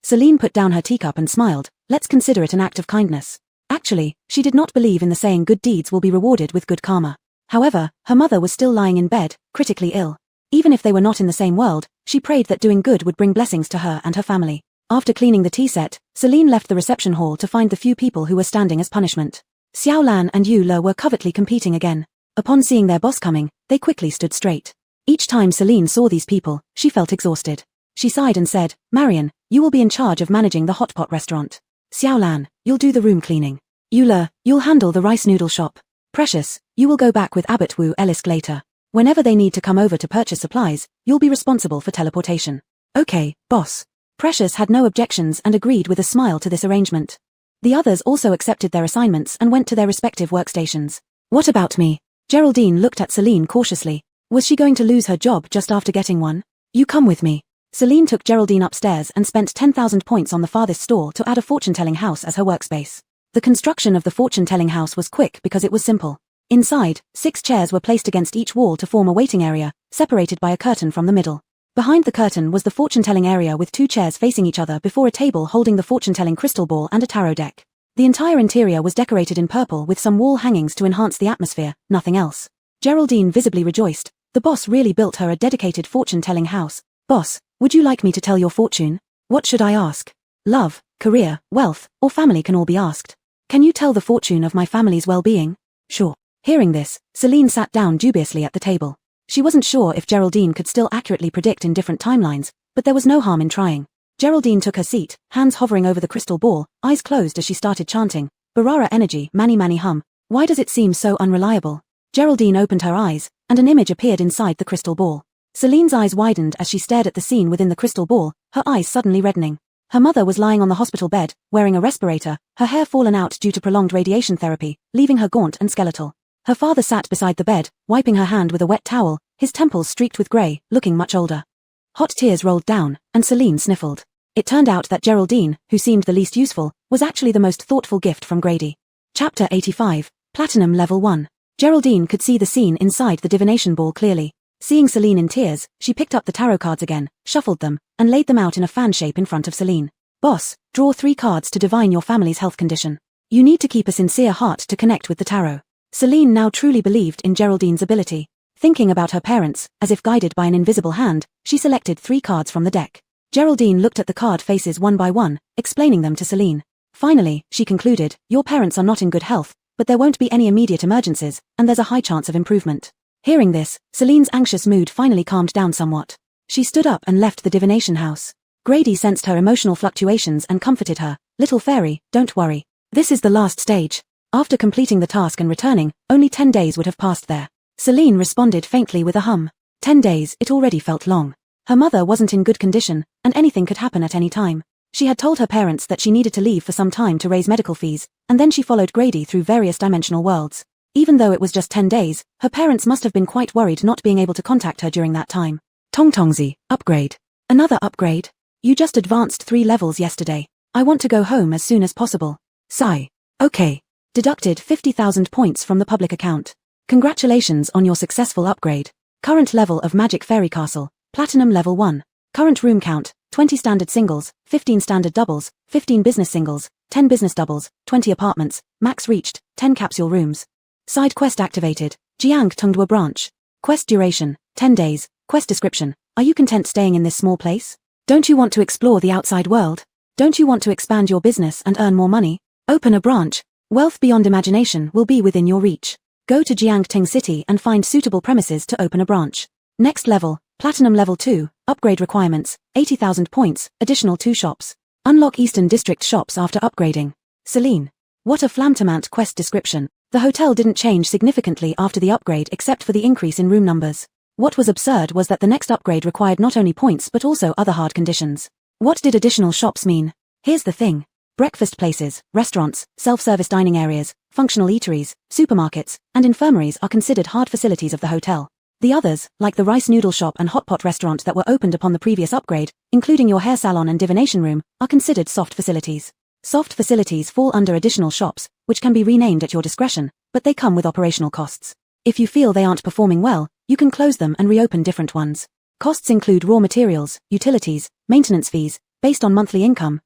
S1: Celine put down her teacup and smiled. Let's consider it an act of kindness. Actually, she did not believe in the saying good deeds will be rewarded with good karma. However, her mother was still lying in bed, critically ill. Even if they were not in the same world, she prayed that doing good would bring blessings to her and her family. After cleaning the tea set, Celine left the reception hall to find the few people who were standing as punishment. Xiao Lan and Yu Le were covertly competing again. Upon seeing their boss coming, they quickly stood straight. Each time Celine saw these people, she felt exhausted. She sighed and said, Marion, you will be in charge of managing the hot pot restaurant. Xiao Lan, you'll do the room cleaning. Yu Le, you'll handle the rice noodle shop. Precious, you will go back with Abbot Wu Elisk later. Whenever they need to come over to purchase supplies, you'll be responsible for teleportation. Okay, boss. Precious had no objections and agreed with a smile to this arrangement. The others also accepted their assignments and went to their respective workstations. What about me? Geraldine looked at Celine cautiously. Was she going to lose her job just after getting one? You come with me. Celine took Geraldine upstairs and spent 10,000 points on the farthest store to add a fortune-telling house as her workspace. The construction of the fortune-telling house was quick because it was simple. Inside, 6 chairs were placed against each wall to form a waiting area, separated by a curtain from the middle. Behind the curtain was the fortune-telling area with 2 chairs facing each other before a table holding the fortune-telling crystal ball and a tarot deck. The entire interior was decorated in purple with some wall hangings to enhance the atmosphere, nothing else. Geraldine visibly rejoiced. The boss really built her a dedicated fortune-telling house. Boss, would you like me to tell your fortune? What should I ask? Love, career, wealth, or family can all be asked. Can you tell the fortune of my family's well-being? Sure. Hearing this, Celine sat down dubiously at the table. She wasn't sure if Geraldine could still accurately predict in different timelines, but there was no harm in trying. Geraldine took her seat, hands hovering over the crystal ball, eyes closed as she started chanting, Barara energy, mani mani hum. Why does it seem so unreliable? Geraldine opened her eyes, and an image appeared inside the crystal ball. Celine's eyes widened as she stared at the scene within the crystal ball, her eyes suddenly reddening. Her mother was lying on the hospital bed, wearing a respirator, her hair fallen out due to prolonged radiation therapy, leaving her gaunt and skeletal. Her father sat beside the bed, wiping her hand with a wet towel, his temples streaked with grey, looking much older. Hot tears rolled down, and Celine sniffled. It turned out that Geraldine, who seemed the least useful, was actually the most thoughtful gift from Grady. Chapter 85, Platinum Level 1. Geraldine could see the scene inside the divination ball clearly. Seeing Celine in tears, she picked up the tarot cards again, shuffled them, and laid them out in a fan shape in front of Celine. Boss, draw 3 cards to divine your family's health condition. You need to keep a sincere heart to connect with the tarot. Celine now truly believed in Geraldine's ability. Thinking about her parents, as if guided by an invisible hand, she selected 3 cards from the deck. Geraldine looked at the card faces one by one, explaining them to Celine. Finally, she concluded, your parents are not in good health, but there won't be any immediate emergencies, and there's a high chance of improvement. Hearing this, Celine's anxious mood finally calmed down somewhat. She stood up and left the divination house. Grady sensed her emotional fluctuations and comforted her. Little fairy, don't worry. This is the last stage. After completing the task and returning, only 10 days would have passed there. Celine responded faintly with a hum. 10 days, it already felt long. Her mother wasn't in good condition, and anything could happen at any time. She had told her parents that she needed to leave for some time to raise medical fees, and then she followed Grady through various dimensional worlds. Even though it was just 10 days, her parents must have been quite worried not being able to contact her during that time. Tongtongzi, upgrade. Another upgrade? You just advanced 3 levels yesterday. I want to go home as soon as possible. Sigh. Okay. Deducted 50,000 points from the public account. Congratulations on your successful upgrade. Current level of Magic Fairy Castle, Platinum Level 1. Current room count, 20 standard singles, 15 standard doubles, 15 business singles, 10 business doubles, 20 apartments, max reached, 10 capsule rooms. Side quest activated, Jiang Tungdua branch. Quest duration, 10 days. Quest description, are you content staying in this small place? Don't you want to explore the outside world? Don't you want to expand your business and earn more money? Open a branch. Wealth beyond imagination will be within your reach. Go to Jiangting City and find suitable premises to open a branch. Next level, Platinum Level 2, upgrade requirements, 80,000 points, additional 2 shops. Unlock Eastern District shops after upgrading. Celine. What a flamboyant quest description. The hotel didn't change significantly after the upgrade except for the increase in room numbers. What was absurd was that the next upgrade required not only points but also other hard conditions. What did additional shops mean? Here's the thing. Breakfast places, restaurants, self-service dining areas, functional eateries, supermarkets, and infirmaries are considered hard facilities of the hotel. The others, like the rice noodle shop and hot pot restaurant that were opened upon the previous upgrade, including your hair salon and divination room, are considered soft facilities. Soft facilities fall under additional shops, which can be renamed at your discretion, but they come with operational costs. If you feel they aren't performing well, You can close them and reopen different ones. Costs include raw materials, utilities, maintenance fees, based on monthly income.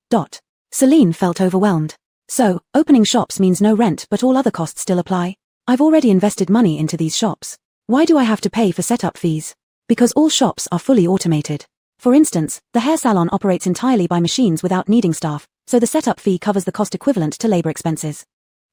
S1: Celine felt overwhelmed. So, opening shops means no rent but all other costs still apply? I've already invested money into these shops. Why do I have to pay for setup fees? Because all shops are fully automated. For instance, the hair salon operates entirely by machines without needing staff, so the setup fee covers the cost equivalent to labor expenses.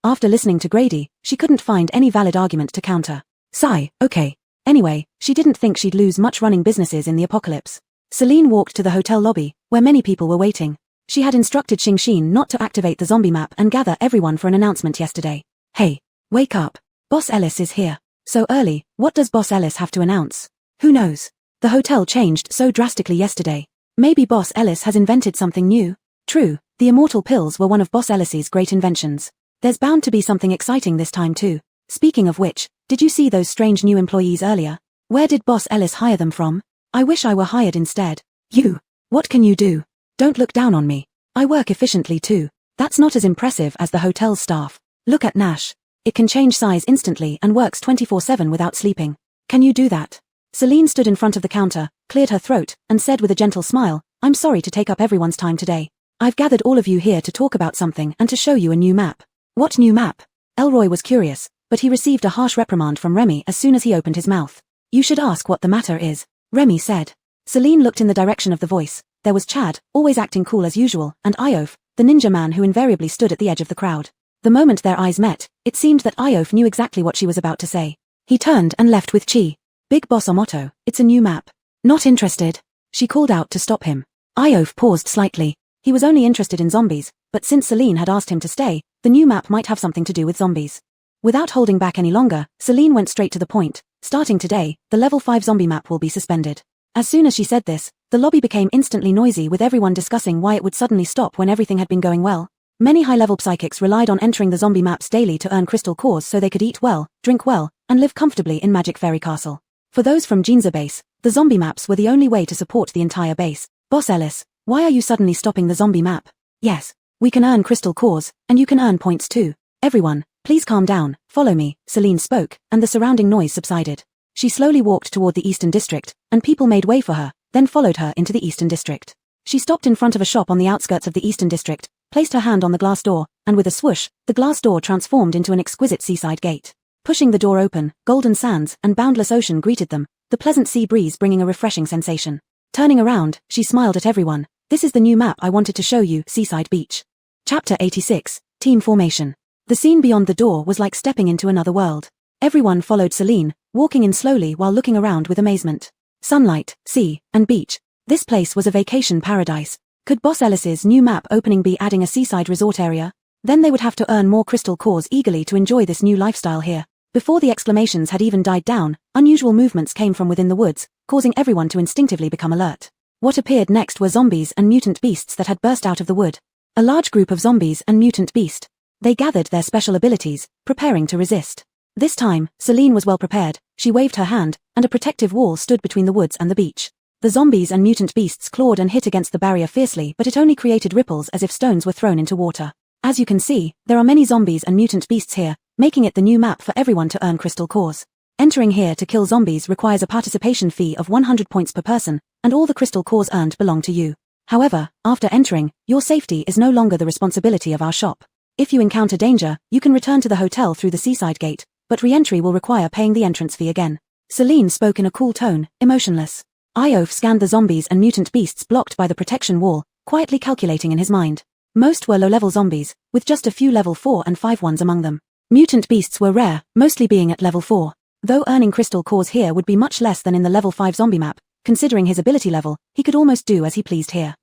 S1: After listening to Grady, she couldn't find any valid argument to counter. Sigh, okay. Anyway, she didn't think she'd lose much running businesses in the apocalypse. Celine walked to the hotel lobby, where many people were waiting. She had instructed Xingxin not to activate the zombie map and gather everyone for an announcement yesterday. Hey, wake up. Boss Ellis is here. So early, what does Boss Ellis have to announce? Who knows? The hotel changed so drastically yesterday. Maybe Boss Ellis has invented something new. True, the immortal pills were one of Boss Ellis's great inventions. There's bound to be something exciting this time too. Speaking of which, did you see those strange new employees earlier? Where did Boss Ellis hire them from? I wish I were hired instead. You. What can you do? Don't look down on me. I work efficiently too. That's not as impressive as the hotel's staff. Look at Nash. It can change size instantly and works 24/7 without sleeping. Can you do that? Celine stood in front of the counter, cleared her throat, and said with a gentle smile, I'm sorry to take up everyone's time today. I've gathered all of you here to talk about something and to show you a new map. What new map? Elroy was curious, but he received a harsh reprimand from Remy as soon as he opened his mouth. You should ask what the matter is, Remy said. Celine looked in the direction of the voice. There was Chad, always acting cool as usual, and Iof, the ninja man who invariably stood at the edge of the crowd. The moment their eyes met, it seemed that Iof knew exactly what she was about to say. He turned and left with Chi. Big Boss Omoto, it's a new map. Not interested. She called out to stop him. Iof paused slightly. He was only interested in zombies, but since Celine had asked him to stay, the new map might have something to do with zombies. Without holding back any longer, Celine went straight to the point. Starting today, the level 5 zombie map will be suspended. As soon as she said this, the lobby became instantly noisy with everyone discussing why it would suddenly stop when everything had been going well. Many high-level psychics relied on entering the zombie maps daily to earn crystal cores so they could eat well, drink well, and live comfortably in Magic Fairy Castle. For those from Ginza base, the zombie maps were the only way to support the entire base. Boss Ellis, why are you suddenly stopping the zombie map? Yes, we can earn crystal cores, and you can earn points too. Everyone, please calm down, follow me, Celine spoke, and the surrounding noise subsided. She slowly walked toward the Eastern District, and people made way for her, then followed her into the Eastern District. She stopped in front of a shop on the outskirts of the Eastern District, placed her hand on the glass door, and with a swoosh, the glass door transformed into an exquisite seaside gate. Pushing the door open, golden sands and boundless ocean greeted them, the pleasant sea breeze bringing a refreshing sensation. Turning around, she smiled at everyone. This is the new map I wanted to show you, Seaside Beach. Chapter 86, Team Formation. The scene beyond the door was like stepping into another world. Everyone followed Celine, walking in slowly while looking around with amazement. Sunlight, sea, and beach. This place was a vacation paradise. Could Boss Ellis's new map opening be adding a seaside resort area? Then they would have to earn more crystal cores eagerly to enjoy this new lifestyle here. Before the exclamations had even died down, unusual movements came from within the woods, causing everyone to instinctively become alert. What appeared next were zombies and mutant beasts that had burst out of the wood. A large group of zombies and mutant beast. They gathered their special abilities, preparing to resist. This time, Celine was well prepared. She waved her hand, and a protective wall stood between the woods and the beach. The zombies and mutant beasts clawed and hit against the barrier fiercely, but it only created ripples as if stones were thrown into water. As you can see, there are many zombies and mutant beasts here, making it the new map for everyone to earn crystal cores. Entering here to kill zombies requires a participation fee of 100 points per person, and all the crystal cores earned belong to you. However, after entering, your safety is no longer the responsibility of our shop. If you encounter danger, you can return to the hotel through the seaside gate, but re-entry will require paying the entrance fee again. Celine spoke in a cool tone, emotionless. Iof scanned the zombies and mutant beasts blocked by the protection wall, quietly calculating in his mind. Most were low-level zombies, with just a few level 4 and 5 ones among them. Mutant beasts were rare, mostly being at level 4. Though earning crystal cores here would be much less than in the level 5 zombie map, considering his ability level, he could almost do as he pleased here.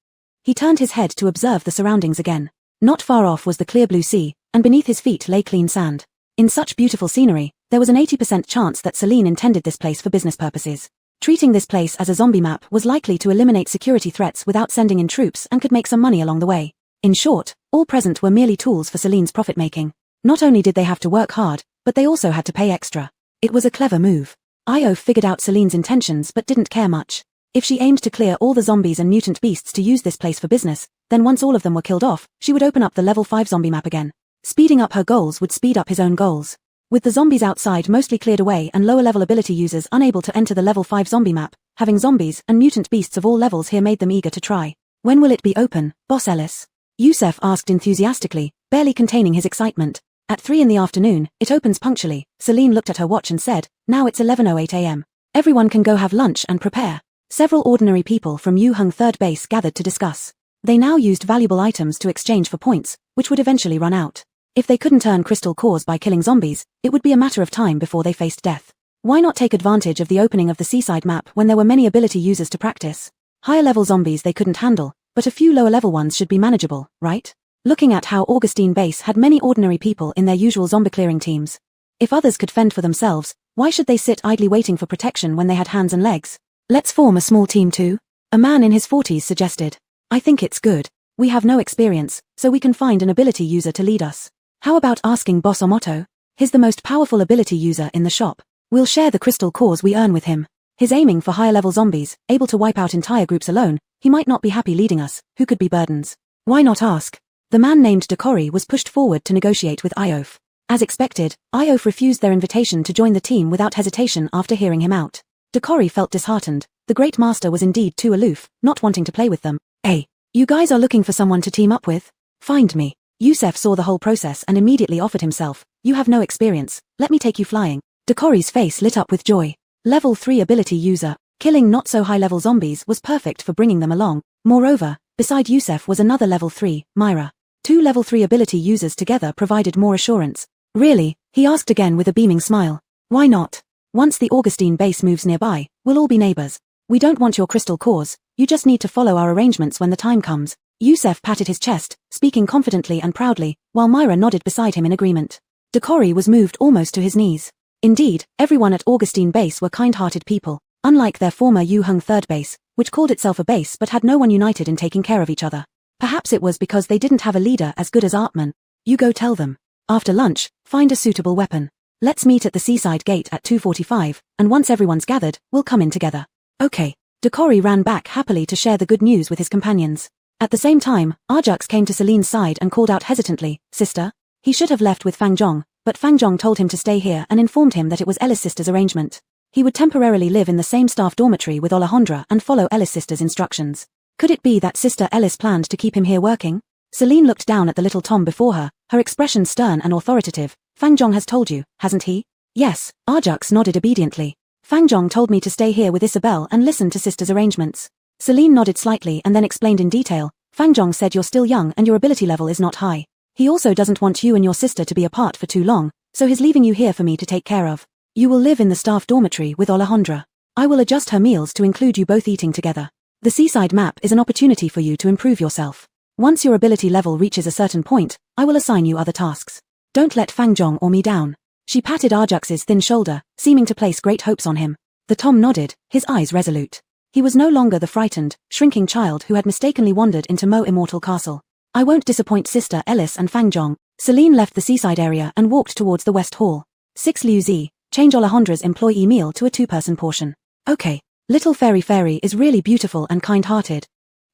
S1: He turned his head to observe the surroundings again. Not far off was the clear blue sea, and beneath his feet lay clean sand. In such beautiful scenery, there was an 80% chance that Celine intended this place for business purposes. Treating this place as a zombie map was likely to eliminate security threats without sending in troops and could make some money along the way. In short, all present were merely tools for Celine's profit-making. Not only did they have to work hard, but they also had to pay extra. It was a clever move. Io figured out Celine's intentions but didn't care much. If she aimed to clear all the zombies and mutant beasts to use this place for business, then once all of them were killed off, she would open up the level 5 zombie map again. Speeding up her goals would speed up his own goals. With the zombies outside mostly cleared away and lower-level ability users unable to enter the level 5 zombie map, having zombies and mutant beasts of all levels here made them eager to try. When will it be open, Boss Ellis? Yusef asked enthusiastically, barely containing his excitement. At 3 in the afternoon, it opens punctually. Celine looked at her watch and said, now it's 11:08 a.m. Everyone can go have lunch and prepare. Several ordinary people from Yu-Hung 3rd Base gathered to discuss. They now used valuable items to exchange for points, which would eventually run out. If they couldn't earn crystal cores by killing zombies, it would be a matter of time before they faced death. Why not take advantage of the opening of the seaside map when there were many ability users to practice? Higher-level zombies they couldn't handle, but a few lower-level ones should be manageable, right? Looking at how Augustine Base had many ordinary people in their usual zombie-clearing teams. If others could fend for themselves, why should they sit idly waiting for protection when they had hands and legs? Let's form a small team too? A man in his 40s suggested. I think it's good. We have no experience, so we can find an ability user to lead us. How about asking Boss Omoto? He's the most powerful ability user in the shop. We'll share the crystal cores we earn with him. He's aiming for higher-level zombies, able to wipe out entire groups alone. He might not be happy leading us, who could be burdens. Why not ask? The man named Dekori was pushed forward to negotiate with Iof. As expected, Iof refused their invitation to join the team without hesitation after hearing him out. Dekori felt disheartened. The Great Master was indeed too aloof, not wanting to play with them. Hey, you guys are looking for someone to team up with? Find me. Yusef saw the whole process and immediately offered himself. You have no experience, let me take you flying. Dekori's face lit up with joy. Level 3 ability user. Killing not so high-level zombies was perfect for bringing them along. Moreover, beside Yusef was another level 3, Myra. 2 level 3 ability users together provided more assurance. Really? He asked again with a beaming smile. Why not? Once the Augustine Base moves nearby, we'll all be neighbors. We don't want your crystal cores, you just need to follow our arrangements when the time comes. Yusef patted his chest, speaking confidently and proudly, while Myra nodded beside him in agreement. Dekori was moved almost to his knees. Indeed, everyone at Augustine Base were kind-hearted people, unlike their former Yu-Hung 3rd Base, which called itself a base but had no one united in taking care of each other. Perhaps it was because they didn't have a leader as good as Artman. You go tell them. After lunch, find a suitable weapon. Let's meet at the seaside gate at 2:45, and once everyone's gathered, we'll come in together. Okay. Dekori ran back happily to share the good news with his companions. At the same time, Arjux came to Celine's side and called out hesitantly, Sister? He should have left with Fangjong, but Fangjong told him to stay here and informed him that it was Ellis' sister's arrangement. He would temporarily live in the same staff dormitory with Alejandra and follow Ellis' sister's instructions. Could it be that Sister Ellis planned to keep him here working? Celine looked down at the little Tom before her, her expression stern and authoritative. Fangjong has told you, hasn't he? Yes, Arjux nodded obediently. Fangjong told me to stay here with Isabel and listen to Sister's arrangements. Celine nodded slightly and then explained in detail. Fangjong said you're still young and your ability level is not high. He also doesn't want you and your sister to be apart for too long, so he's leaving you here for me to take care of. You will live in the staff dormitory with Alejandra. I will adjust her meals to include you both eating together. The seaside map is an opportunity for you to improve yourself. Once your ability level reaches a certain point, I will assign you other tasks. Don't let Fangjong or me down. She patted Arjux's thin shoulder, seeming to place great hopes on him. The Tom nodded, his eyes resolute. He was no longer the frightened, shrinking child who had mistakenly wandered into Mo Immortal Castle. I won't disappoint Sister Ellis and Fangjong. Celine left the seaside area and walked towards the West Hall. 6 Liu Zi, change Alejandra's employee meal to a 2-person portion. Okay. Little Fairy is really beautiful and kind-hearted.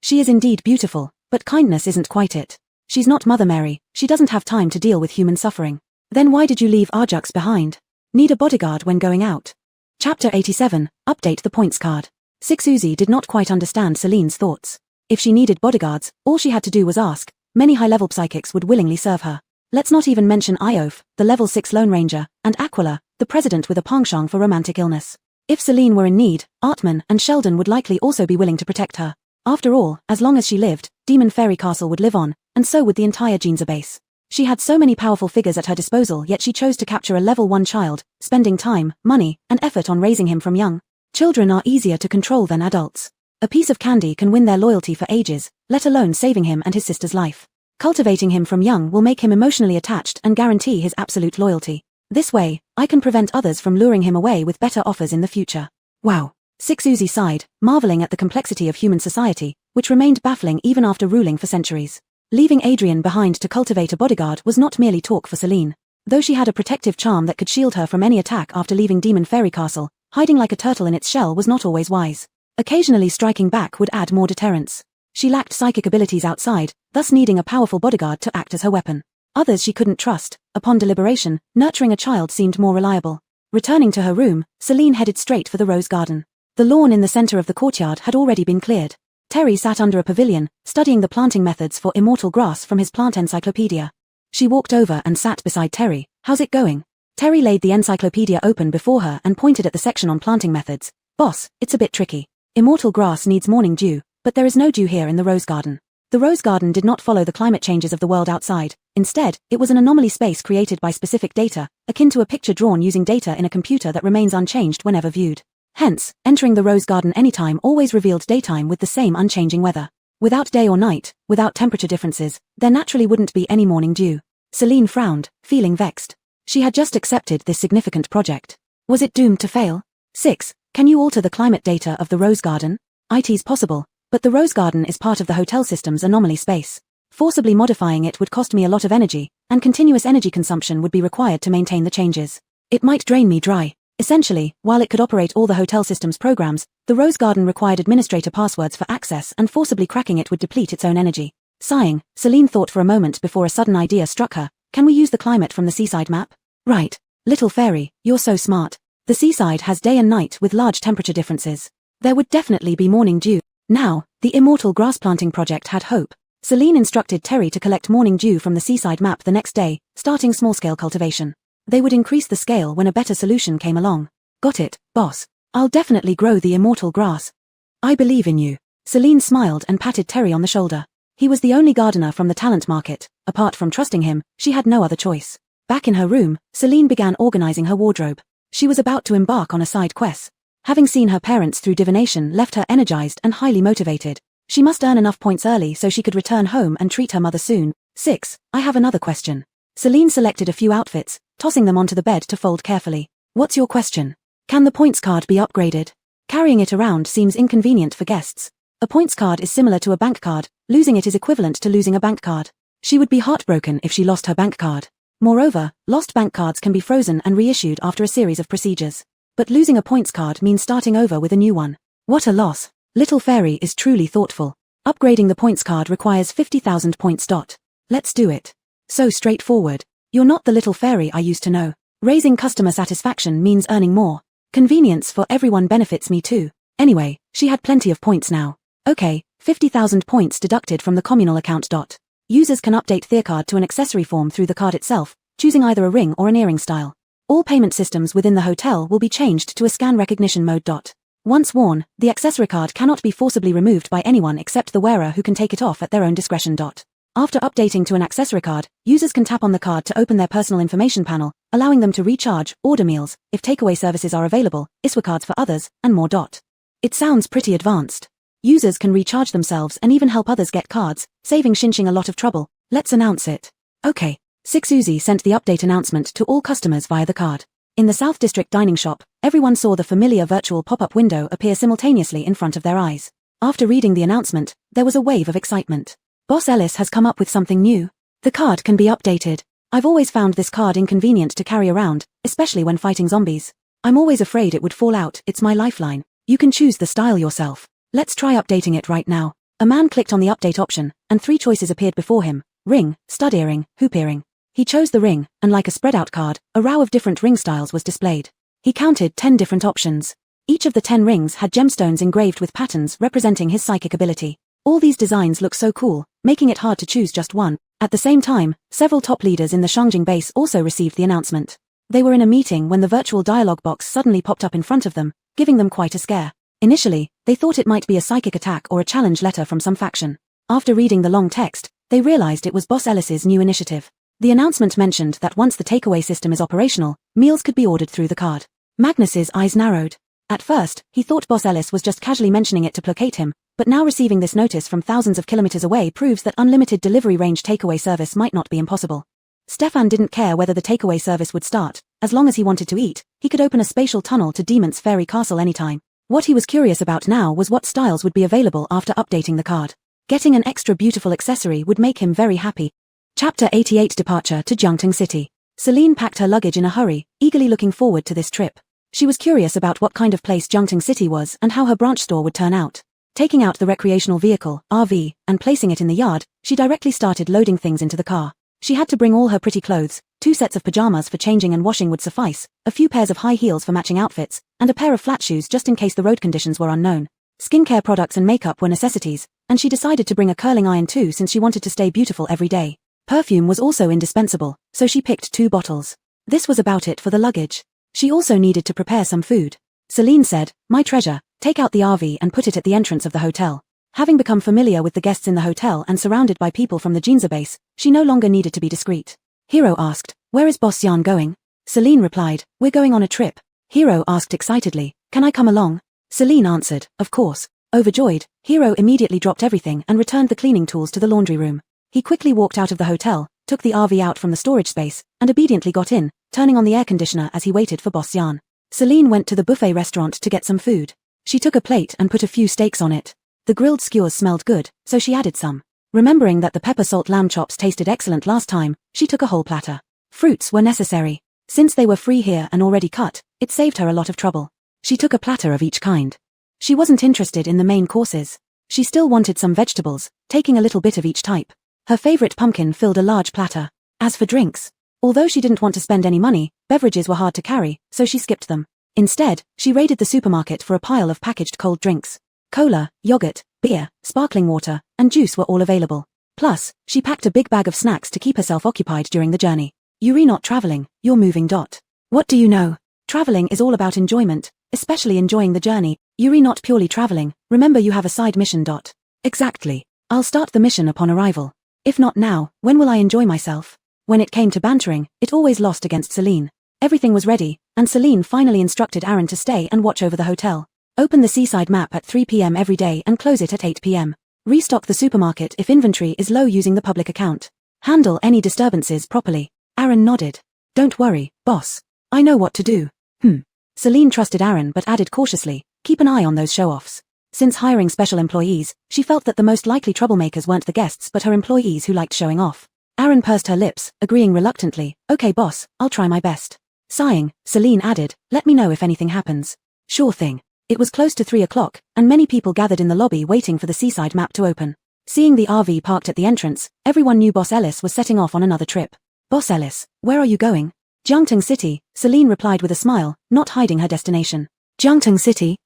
S1: She is indeed beautiful, but kindness isn't quite it. She's not Mother Mary, she doesn't have time to deal with human suffering. Then why did you leave Arjux behind? Need a bodyguard when going out. Chapter 87, Update the Points card. 6 Uzi did not quite understand Celine's thoughts. If she needed bodyguards, all she had to do was ask. Many high-level psychics would willingly serve her. Let's not even mention Iof, the level 6 Lone Ranger, and Aqua, the president with a penchant for romantic illness. If Celine were in need, Artman and Sheldon would likely also be willing to protect her. After all, as long as she lived, Demon Fairy Castle would live on, and so would the entire Ginza base. She had so many powerful figures at her disposal, yet she chose to capture a level 1 child, spending time, money, and effort on raising him from young. Children are easier to control than adults. A piece of candy can win their loyalty for ages, let alone saving him and his sister's life. Cultivating him from young will make him emotionally attached and guarantee his absolute loyalty. This way, I can prevent others from luring him away with better offers in the future. Wow. 6 Uzi sighed, marveling at the complexity of human society, which remained baffling even after ruling for centuries. Leaving Adrian behind to cultivate a bodyguard was not merely talk for Celine. Though she had a protective charm that could shield her from any attack after leaving Demon Fairy Castle, hiding like a turtle in its shell was not always wise. Occasionally striking back would add more deterrence. She lacked psychic abilities outside, thus needing a powerful bodyguard to act as her weapon. Others she couldn't trust, Upon deliberation, nurturing a child seemed more reliable. Returning to her room, Celine headed straight for the rose garden. The lawn in the center of the courtyard had already been cleared. Terry sat under a pavilion, studying the planting methods for immortal grass from his plant encyclopedia. She walked over and sat beside Terry. "How's it going?" Terry laid the encyclopedia open before her and pointed at the section on planting methods. "Boss, it's a bit tricky. Immortal grass needs morning dew, but there is no dew here in the rose garden." The rose garden did not follow the climate changes of the world outside. Instead, it was an anomaly space created by specific data, akin to a picture drawn using data in a computer that remains unchanged whenever viewed. Hence, entering the rose garden anytime always revealed daytime with the same unchanging weather. Without day or night, without temperature differences, there naturally wouldn't be any morning dew. Celine frowned, feeling vexed. She had just accepted this significant project. Was it doomed to fail? 6. Can you alter the climate data of the rose garden? It's possible, but the rose garden is part of the hotel system's anomaly space. Forcibly modifying it would cost me a lot of energy, and continuous energy consumption would be required to maintain the changes. It might drain me dry. Essentially, while it could operate all the hotel system's programs, the rose garden required administrator passwords for access, and forcibly cracking it would deplete its own energy. Sighing, Celine thought for a moment before a sudden idea struck her. Can we use the climate from the seaside map? Right. Little fairy, you're so smart. The seaside has day and night with large temperature differences. There would definitely be morning dew. Now, the immortal grass planting project had hope. Celine instructed Terry to collect morning dew from the seaside map the next day, starting small-scale cultivation. They would increase the scale when a better solution came along. Got it, boss. I'll definitely grow the immortal grass. I believe in you. Celine smiled and patted Terry on the shoulder. He was the only gardener from the talent market. Apart from trusting him, she had no other choice. Back in her room, Celine began organizing her wardrobe. She was about to embark on a side quest. Having seen her parents through divination left her energized and highly motivated. She must earn enough points early so she could return home and treat her mother soon. 6. I have another question. Celine selected a few outfits, tossing them onto the bed to fold carefully. What's your question? Can the points card be upgraded? Carrying it around seems inconvenient for guests. A points card is similar to a bank card. Losing it is equivalent to losing a bank card. She would be heartbroken if she lost her bank card. Moreover, lost bank cards can be frozen and reissued after a series of procedures. But losing a points card means starting over with a new one. What a loss. Little Fairy is truly thoughtful. Upgrading the points card requires 50,000 points. Let's do it. So straightforward. You're not the Little Fairy I used to know. Raising customer satisfaction means earning more. Convenience for everyone benefits me too. Anyway, she had plenty of points now. Okay, 50,000 points deducted from the communal account. Users can update their card to an accessory form through the card itself, choosing either a ring or an earring style. All payment systems within the hotel will be changed to a scan recognition mode. Once worn, the accessory card cannot be forcibly removed by anyone except the wearer, who can take it off at their own discretion. After updating to an accessory card, users can tap on the card to open their personal information panel, allowing them to recharge, order meals, if takeaway services are available, ISWA cards for others, and more. It sounds pretty advanced. Users can recharge themselves and even help others get cards, saving Shinshing a lot of trouble. Let's announce it. Okay. 6 Uzi sent the update announcement to all customers via the card. In the South District dining shop, everyone saw the familiar virtual pop-up window appear simultaneously in front of their eyes. After reading the announcement, there was a wave of excitement. Boss Ellis has come up with something new. The card can be updated. I've always found this card inconvenient to carry around, especially when fighting zombies. I'm always afraid it would fall out. It's my lifeline. You can choose the style yourself. Let's try updating it right now. A man clicked on the update option, and 3 choices appeared before him. Ring, stud earring, hoop earring. He chose the ring, and like a spread-out card, a row of different ring styles was displayed. He counted 10 different options. Each of the 10 rings had gemstones engraved with patterns representing his psychic ability. All these designs look so cool, making it hard to choose just one. At the same time, several top leaders in the Shangjing base also received the announcement. They were in a meeting when the virtual dialogue box suddenly popped up in front of them, giving them quite a scare. Initially, they thought it might be a psychic attack or a challenge letter from some faction. After reading the long text, they realized it was Boss Ellis's new initiative. The announcement mentioned that once the takeaway system is operational, meals could be ordered through the card. Magnus's eyes narrowed. At first, he thought Boss Ellis was just casually mentioning it to placate him, but now receiving this notice from thousands of kilometers away proves that unlimited delivery range takeaway service might not be impossible. Stefan didn't care whether the takeaway service would start. As long as he wanted to eat, he could open a spatial tunnel to Demon's Fairy Castle anytime. What he was curious about now was what styles would be available after updating the card. Getting an extra beautiful accessory would make him very happy. Chapter 88 Departure to Jiangtang City. Celine packed her luggage in a hurry, eagerly looking forward to this trip. She was curious about what kind of place Jiangtang City was and how her branch store would turn out. Taking out the recreational vehicle, RV, and placing it in the yard, she directly started loading things into the car. She had to bring all her pretty clothes, 2 sets of pajamas for changing and washing would suffice, a few pairs of high heels for matching outfits, and a pair of flat shoes just in case the road conditions were unknown. Skincare products and makeup were necessities, and she decided to bring a curling iron too since she wanted to stay beautiful every day. Perfume was also indispensable, so she picked 2 bottles. This was about it for the luggage. She also needed to prepare some food. Celine said, "My treasure, take out the RV and put it at the entrance of the hotel." Having become familiar with the guests in the hotel and surrounded by people from the Ginza base, she no longer needed to be discreet. Hiro asked, "Where is Boss Yan going?" Celine replied, "We're going on a trip." Hiro asked excitedly, "Can I come along?" Celine answered, "Of course." Overjoyed, Hiro immediately dropped everything and returned the cleaning tools to the laundry room. He quickly walked out of the hotel, took the RV out from the storage space, and obediently got in, turning on the air conditioner as he waited for Boss Yan. Celine went to the buffet restaurant to get some food. She took a plate and put a few steaks on it. The grilled skewers smelled good, so she added some. Remembering that the pepper salt lamb chops tasted excellent last time, she took a whole platter. Fruits were necessary. Since they were free here and already cut, it saved her a lot of trouble. She took a platter of each kind. She wasn't interested in the main courses. She still wanted some vegetables, taking a little bit of each type. Her favorite pumpkin filled a large platter. As for drinks, although she didn't want to spend any money, beverages were hard to carry, so she skipped them. Instead, she raided the supermarket for a pile of packaged cold drinks. Cola, yogurt, beer, sparkling water, and juice were all available. Plus, she packed a big bag of snacks to keep herself occupied during the journey. You're not traveling, you're moving. What do you know? Traveling is all about enjoyment, especially enjoying the journey. You're not purely traveling, remember you have a side mission. Exactly. I'll start the mission upon arrival. If not now, when will I enjoy myself? When it came to bantering, it always lost against Celine. Everything was ready, and Celine finally instructed Aaron to stay and watch over the hotel. Open the seaside map at 3 p.m. every day and close it at 8 p.m. Restock the supermarket if inventory is low using the public account. Handle any disturbances properly. Aaron nodded. Don't worry, boss. I know what to do. Celine trusted Aaron but added cautiously, keep an eye on those show-offs. Since hiring special employees, she felt that the most likely troublemakers weren't the guests but her employees who liked showing off. Aaron pursed her lips, agreeing reluctantly, "Okay boss, I'll try my best." Sighing, Celine added, "Let me know if anything happens." Sure thing. It was close to 3 o'clock, and many people gathered in the lobby waiting for the seaside map to open. Seeing the RV parked at the entrance, everyone knew Boss Ellis was setting off on another trip. "Boss Ellis, where are you going?" "Jiangtung City," Celine replied with a smile, not hiding her destination. "Jiangtung City?"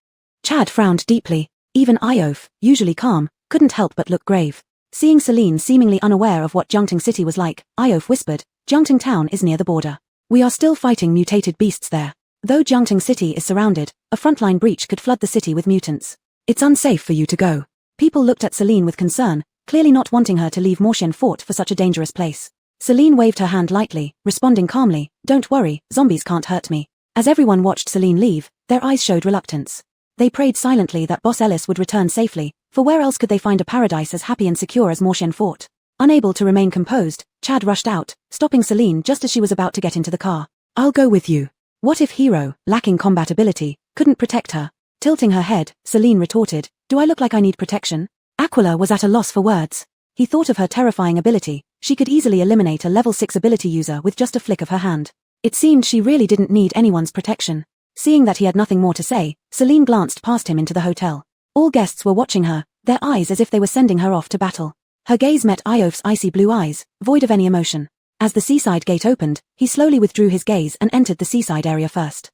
S1: Chad frowned deeply. Even Iof, usually calm, couldn't help but look grave. Seeing Celine seemingly unaware of what Jiangtung City was like, Iof whispered, "Jiangtung town is near the border. We are still fighting mutated beasts there. Though Jiangtung City is surrounded, a frontline breach could flood the city with mutants. It's unsafe for you to go." People looked at Celine with concern, clearly not wanting her to leave Morshian Fort for such a dangerous place. Celine waved her hand lightly, responding calmly, "Don't worry, zombies can't hurt me." As everyone watched Celine leave, their eyes showed reluctance. They prayed silently that Boss Ellis would return safely, for where else could they find a paradise as happy and secure as Morshian Fort? Unable to remain composed, Chad rushed out, stopping Celine just as she was about to get into the car. "I'll go with you." What if Hiro, lacking combat ability, couldn't protect her? Tilting her head, Celine retorted, "Do I look like I need protection?" Aqua was at a loss for words. He thought of her terrifying ability. She could easily eliminate a level 6 ability user with just a flick of her hand. It seemed she really didn't need anyone's protection. Seeing that he had nothing more to say, Celine glanced past him into the hotel. All guests were watching her, their eyes as if they were sending her off to battle. Her gaze met Iof's icy blue eyes, void of any emotion. As the seaside gate opened, he slowly withdrew his gaze and entered the seaside area first.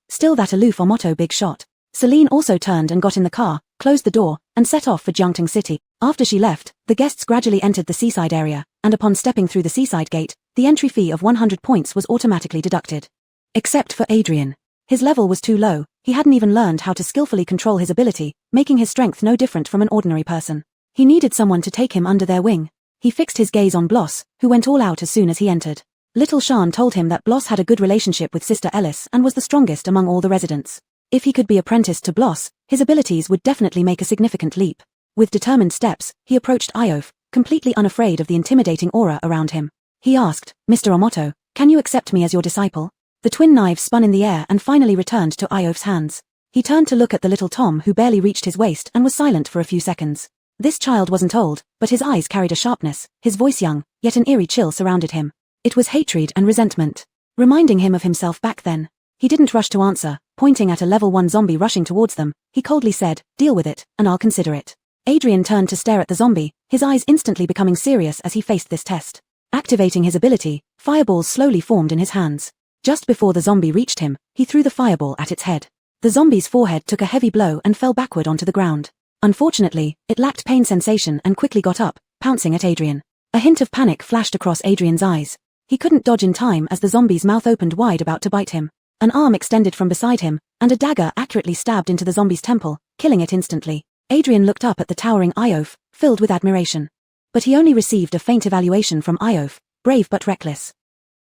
S1: Still that aloof Omoto big shot. Celine also turned and got in the car, closed the door, and set off for Jiangtung City. After she left, the guests gradually entered the seaside area, and upon stepping through the seaside gate, the entry fee of 100 points was automatically deducted. Except for Adrian. His level was too low, he hadn't even learned how to skillfully control his ability, making his strength no different from an ordinary person. He needed someone to take him under their wing. He fixed his gaze on Bloss, who went all out as soon as he entered. Little Shan told him that Bloss had a good relationship with Sister Ellis and was the strongest among all the residents. If he could be apprenticed to Bloss, his abilities would definitely make a significant leap. With determined steps, he approached Iof, completely unafraid of the intimidating aura around him. He asked, "Mr. Omoto, can you accept me as your disciple?" The twin knives spun in the air and finally returned to Iof's hands. He turned to look at the little Tom who barely reached his waist and was silent for a few seconds. This child wasn't old, but his eyes carried a sharpness, his voice young, yet an eerie chill surrounded him. It was hatred and resentment, reminding him of himself back then. He didn't rush to answer, pointing at a level 1 zombie rushing towards them. He coldly said, "Deal with it, and I'll consider it." Adrian turned to stare at the zombie, his eyes instantly becoming serious as he faced this test. Activating his ability, Fireballs slowly formed in his hands. Just before the zombie reached him, he threw the fireball at its head. The zombie's forehead took a heavy blow and fell backward onto the ground. Unfortunately, it lacked pain sensation and quickly got up, pouncing at Adrian. A hint of panic flashed across Adrian's eyes. He couldn't dodge in time as the zombie's mouth opened wide about to bite him. An arm extended from beside him, and a dagger accurately stabbed into the zombie's temple, killing it instantly. Adrian looked up at the towering Iof, filled with admiration. But he only received a faint evaluation from Iof, brave but reckless.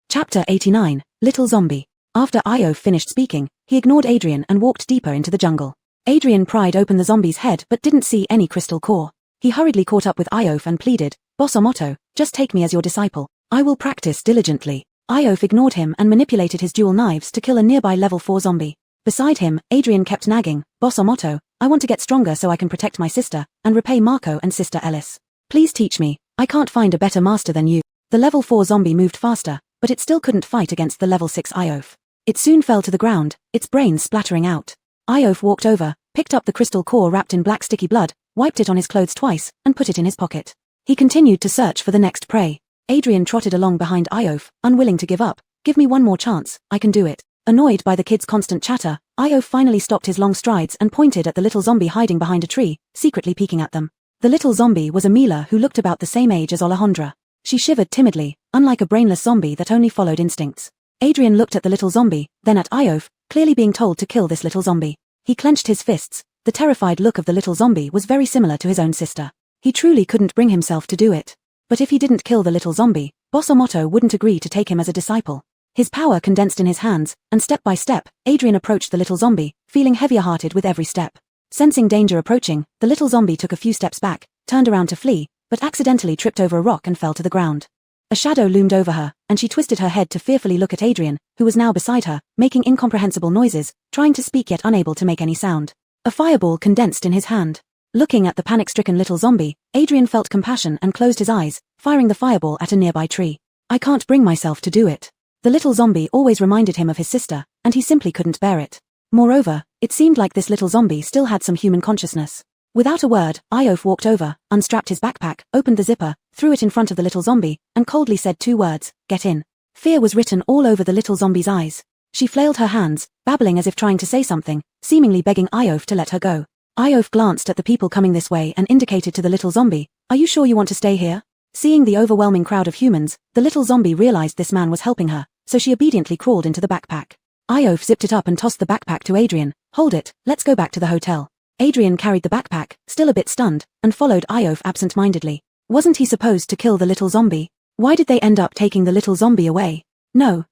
S1: Chapter 89, Little Zombie. After Iof finished speaking, he ignored Adrian and walked deeper into the jungle. Adrian pried open the zombie's head but didn't see any crystal core. He hurriedly caught up with Iof and pleaded, "Boss Motto, just take me as your disciple. I will practice diligently." Iof ignored him and manipulated his dual knives to kill a nearby level 4 zombie. Beside him, Adrian kept nagging, "Boss Motto, I want to get stronger so I can protect my sister and repay Marco and Sister Ellis. Please teach me. I can't find a better master than you." The level 4 zombie moved faster, but it still couldn't fight against the level 6 Iof. It soon fell to the ground, its brains splattering out. Iof walked over, picked up the crystal core wrapped in black sticky blood, wiped it on his clothes twice, and put it in his pocket. He continued to search for the next prey. Adrian trotted along behind Iof, unwilling to give up. "Give me one more chance, I can do it." Annoyed by the kid's constant chatter, Iof finally stopped his long strides and pointed at the little zombie hiding behind a tree, secretly peeking at them. The little zombie was a Mila who looked about the same age as Alejandra. She shivered timidly, unlike a brainless zombie that only followed instincts. Adrian looked at the little zombie, then at Iof, clearly being told to kill this little zombie. He clenched his fists. The terrified look of the little zombie was very similar to his own sister. He truly couldn't bring himself to do it. But if he didn't kill the little zombie, Boss Motto wouldn't agree to take him as a disciple. His power condensed in his hands, and step by step, Adrian approached the little zombie, feeling heavier-hearted with every step. Sensing danger approaching, the little zombie took a few steps back, turned around to flee, but accidentally tripped over a rock and fell to the ground. A shadow loomed over her, and she twisted her head to fearfully look at Adrian, who was now beside her, making incomprehensible noises, trying to speak yet unable to make any sound. A fireball condensed in his hand. Looking at the panic-stricken little zombie, Adrian felt compassion and closed his eyes, firing the fireball at a nearby tree. "I can't bring myself to do it." The little zombie always reminded him of his sister, and he simply couldn't bear it. Moreover, it seemed like this little zombie still had some human consciousness. Without a word, Iof walked over, unstrapped his backpack, opened the zipper, threw it in front of the little zombie, and coldly said 2 words, "Get in." Fear was written all over the little zombie's eyes. She flailed her hands, babbling as if trying to say something, seemingly begging Iof to let her go. Iof glanced at the people coming this way and indicated to the little zombie, "Are you sure you want to stay here?" Seeing the overwhelming crowd of humans, the little zombie realized this man was helping her, so she obediently crawled into the backpack. Iof zipped it up and tossed the backpack to Adrian. "Hold it, let's go back to the hotel." Adrian carried the backpack, still a bit stunned, and followed Iof absent-mindedly. Wasn't he supposed to kill the little zombie? Why did they end up taking the little zombie away? No,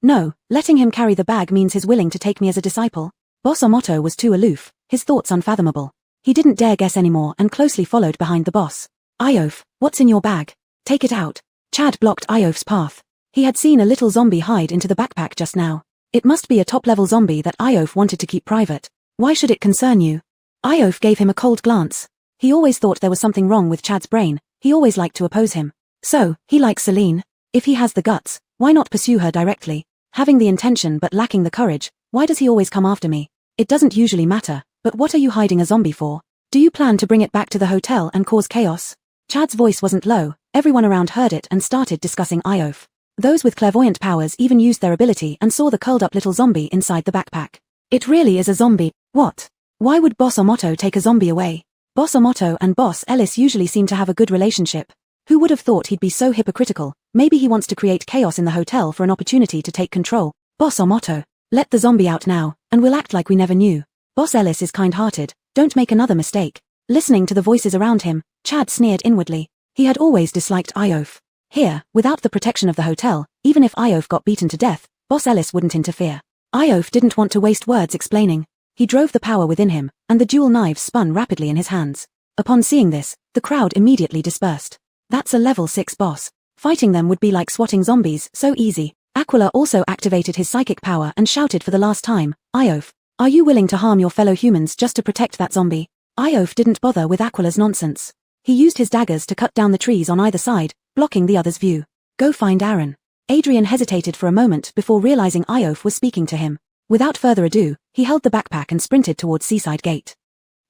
S1: letting him carry the bag means he's willing to take me as a disciple. Boss Motto was too aloof, his thoughts unfathomable. He didn't dare guess anymore and closely followed behind the boss. "Iof, what's in your bag? Take it out." Chad blocked Iof's path. He had seen a little zombie hide into the backpack just now. It must be a top-level zombie that Iof wanted to keep private. Why should it concern you? Iof gave him a cold glance. He always thought there was something wrong with Chad's brain. He always liked to oppose him. So, he likes Celine. If he has the guts, why not pursue her directly? Having the intention but lacking the courage, why does he always come after me? It doesn't usually matter, but what are you hiding a zombie for? Do you plan to bring it back to the hotel and cause chaos? Chad's voice wasn't low, everyone around heard it and started discussing Iof. Those with clairvoyant powers even used their ability and saw the curled-up little zombie inside the backpack. It really is a zombie. What? Why would Boss Motto take a zombie away? Boss Motto and Boss Ellis usually seem to have a good relationship. Who would have thought he'd be so hypocritical? Maybe he wants to create chaos in the hotel for an opportunity to take control. Boss Motto, let the zombie out now, and we'll act like we never knew. Boss Ellis is kind-hearted, don't make another mistake. Listening to the voices around him, Chad sneered inwardly. He had always disliked Iof. Here, without the protection of the hotel, even if Iof got beaten to death, Boss Ellis wouldn't interfere. Iof didn't want to waste words explaining. He drove the power within him, and the dual knives spun rapidly in his hands. Upon seeing this, the crowd immediately dispersed. That's a level 6 boss. Fighting them would be like swatting zombies, so easy. Aqua also activated his psychic power and shouted for the last time, "Iof, are you willing to harm your fellow humans just to protect that zombie?" Iof didn't bother with Aqua's nonsense. He used his daggers to cut down the trees on either side, blocking the other's view. "Go find Aaron." Adrian hesitated for a moment before realizing Iof was speaking to him. Without further ado, he held the backpack and sprinted towards Seaside Gate.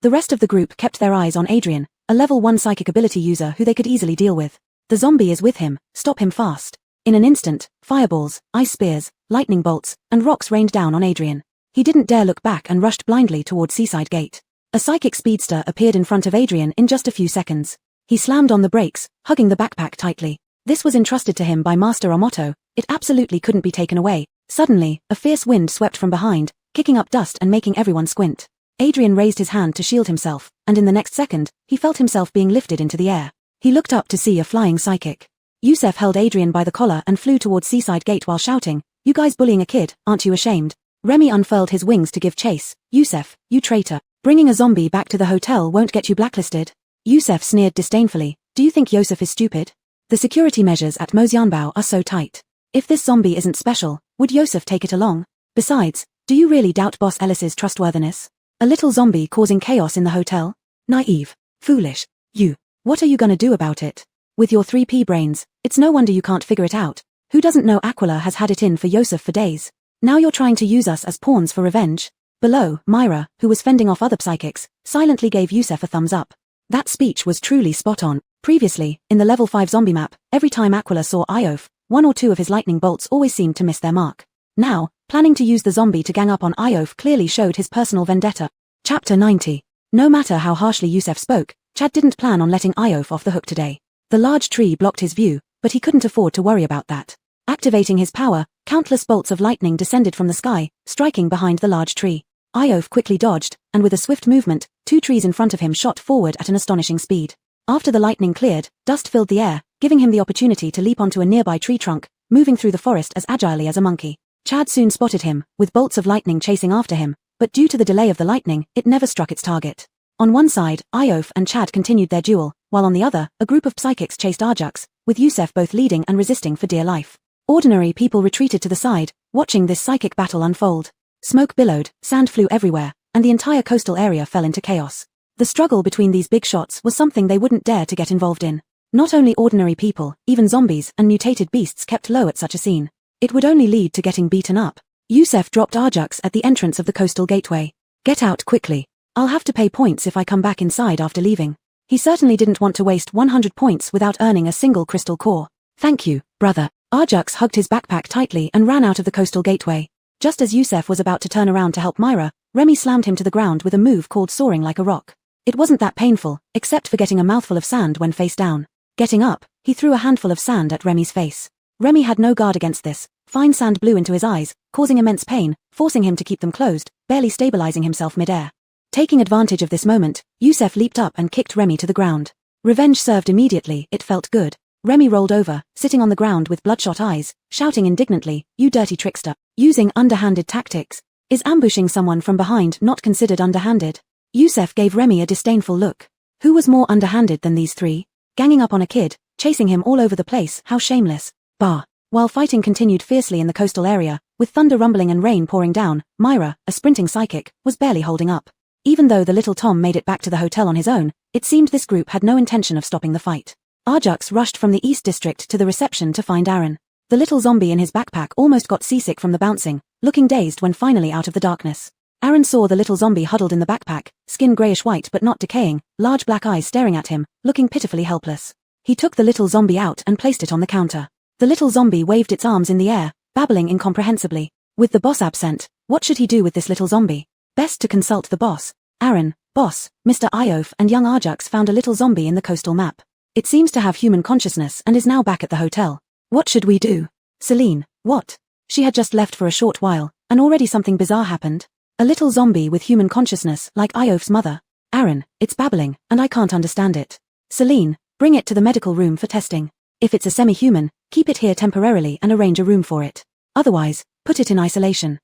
S1: The rest of the group kept their eyes on Adrian, a level 1 psychic ability user who they could easily deal with. "The zombie is with him, stop him fast." In an instant, fireballs, ice spears, lightning bolts, and rocks rained down on Adrian. He didn't dare look back and rushed blindly toward Seaside Gate. A psychic speedster appeared in front of Adrian in just a few seconds. He slammed on the brakes, hugging the backpack tightly. This was entrusted to him by Master Omoto. It absolutely couldn't be taken away. Suddenly, a fierce wind swept from behind, kicking up dust and making everyone squint. Adrian raised his hand to shield himself, and in the next second, he felt himself being lifted into the air. He looked up to see a flying psychic. Yusef held Adrian by the collar and flew towards Seaside Gate while shouting, "You guys bullying a kid, aren't you ashamed?" Remy unfurled his wings to give chase. "Yusef, you traitor. Bringing a zombie back to the hotel won't get you blacklisted." Yusef sneered disdainfully. "Do you think Yosef is stupid? The security measures at Mozyanbao are so tight. If this zombie isn't special, would Yosef take it along? Besides, do you really doubt Boss Ellis's trustworthiness? A little zombie causing chaos in the hotel? Naive. Foolish. You. What are you gonna do about it? With your 3P brains, it's no wonder you can't figure it out. Who doesn't know Aqua has had it in for Yosef for days? Now you're trying to use us as pawns for revenge?" Below, Myra, who was fending off other psychics, silently gave Yusef a thumbs up. That speech was truly spot on. Previously, in the level 5 zombie map, every time Aqua saw Iof, one or two of his lightning bolts always seemed to miss their mark. Now, planning to use the zombie to gang up on Iof clearly showed his personal vendetta. Chapter 90. No matter how harshly Yusef spoke, Chad didn't plan on letting Iof off the hook today. The large tree blocked his view, but he couldn't afford to worry about that. Activating his power, countless bolts of lightning descended from the sky, striking behind the large tree. Iof quickly dodged, and with a swift movement, 2 trees in front of him shot forward at an astonishing speed. After the lightning cleared, dust filled the air, giving him the opportunity to leap onto a nearby tree trunk, moving through the forest as agilely as a monkey. Chad soon spotted him, with bolts of lightning chasing after him, but due to the delay of the lightning, it never struck its target. On one side, Iof and Chad continued their duel, while on the other, a group of psychics chased Arjux, with Yusef both leading and resisting for dear life. Ordinary people retreated to the side, watching this psychic battle unfold. Smoke billowed, sand flew everywhere, and the entire coastal area fell into chaos. The struggle between these big shots was something they wouldn't dare to get involved in. Not only ordinary people, even zombies and mutated beasts kept low at such a scene. It would only lead to getting beaten up. Yusef dropped Arjux at the entrance of the coastal gateway. "Get out quickly. I'll have to pay points if I come back inside after leaving." He certainly didn't want to waste 100 points without earning a single crystal core. "Thank you, brother." Arjux hugged his backpack tightly and ran out of the coastal gateway. Just as Yusef was about to turn around to help Myra, Remy slammed him to the ground with a move called soaring like a rock. It wasn't that painful, except for getting a mouthful of sand when face down. Getting up, he threw a handful of sand at Remy's face. Remy had no guard against this. Fine sand blew into his eyes, causing immense pain, forcing him to keep them closed, barely stabilizing himself mid-air. Taking advantage of this moment, Yusef leaped up and kicked Remy to the ground. Revenge served immediately, it felt good. Remy rolled over, sitting on the ground with bloodshot eyes, shouting indignantly, "You dirty trickster." Using underhanded tactics. Is ambushing someone from behind not considered underhanded? Yusef gave Remy a disdainful look. Who was more underhanded than these three? Ganging up on a kid, chasing him all over the place, how shameless. Bah. While fighting continued fiercely in the coastal area, with thunder rumbling and rain pouring down, Myra, a sprinting psychic, was barely holding up. Even though the little Tom made it back to the hotel on his own, it seemed this group had no intention of stopping the fight. Arjux rushed from the East District to the reception to find Barren. The little zombie in his backpack almost got seasick from the bouncing, looking dazed when finally out of the darkness. Barren saw the little zombie huddled in the backpack, skin grayish-white but not decaying, large black eyes staring at him, looking pitifully helpless. He took the little zombie out and placed it on the counter. The little zombie waved its arms in the air, babbling incomprehensibly. With the boss absent, what should he do with this little zombie? Best to consult the boss. Barren, boss, Mr. Iof and young Arjux found a little zombie in the coastal map. It seems to have human consciousness and is now back at the hotel. What should we do? Celine, what? She had just left for a short while, and already something bizarre happened. A little zombie with human consciousness like Iof's mother. Barren, it's babbling, and I can't understand it. Celine, bring it to the medical room for testing. If it's a semi-human, keep it here temporarily and arrange a room for it. Otherwise, put it in isolation.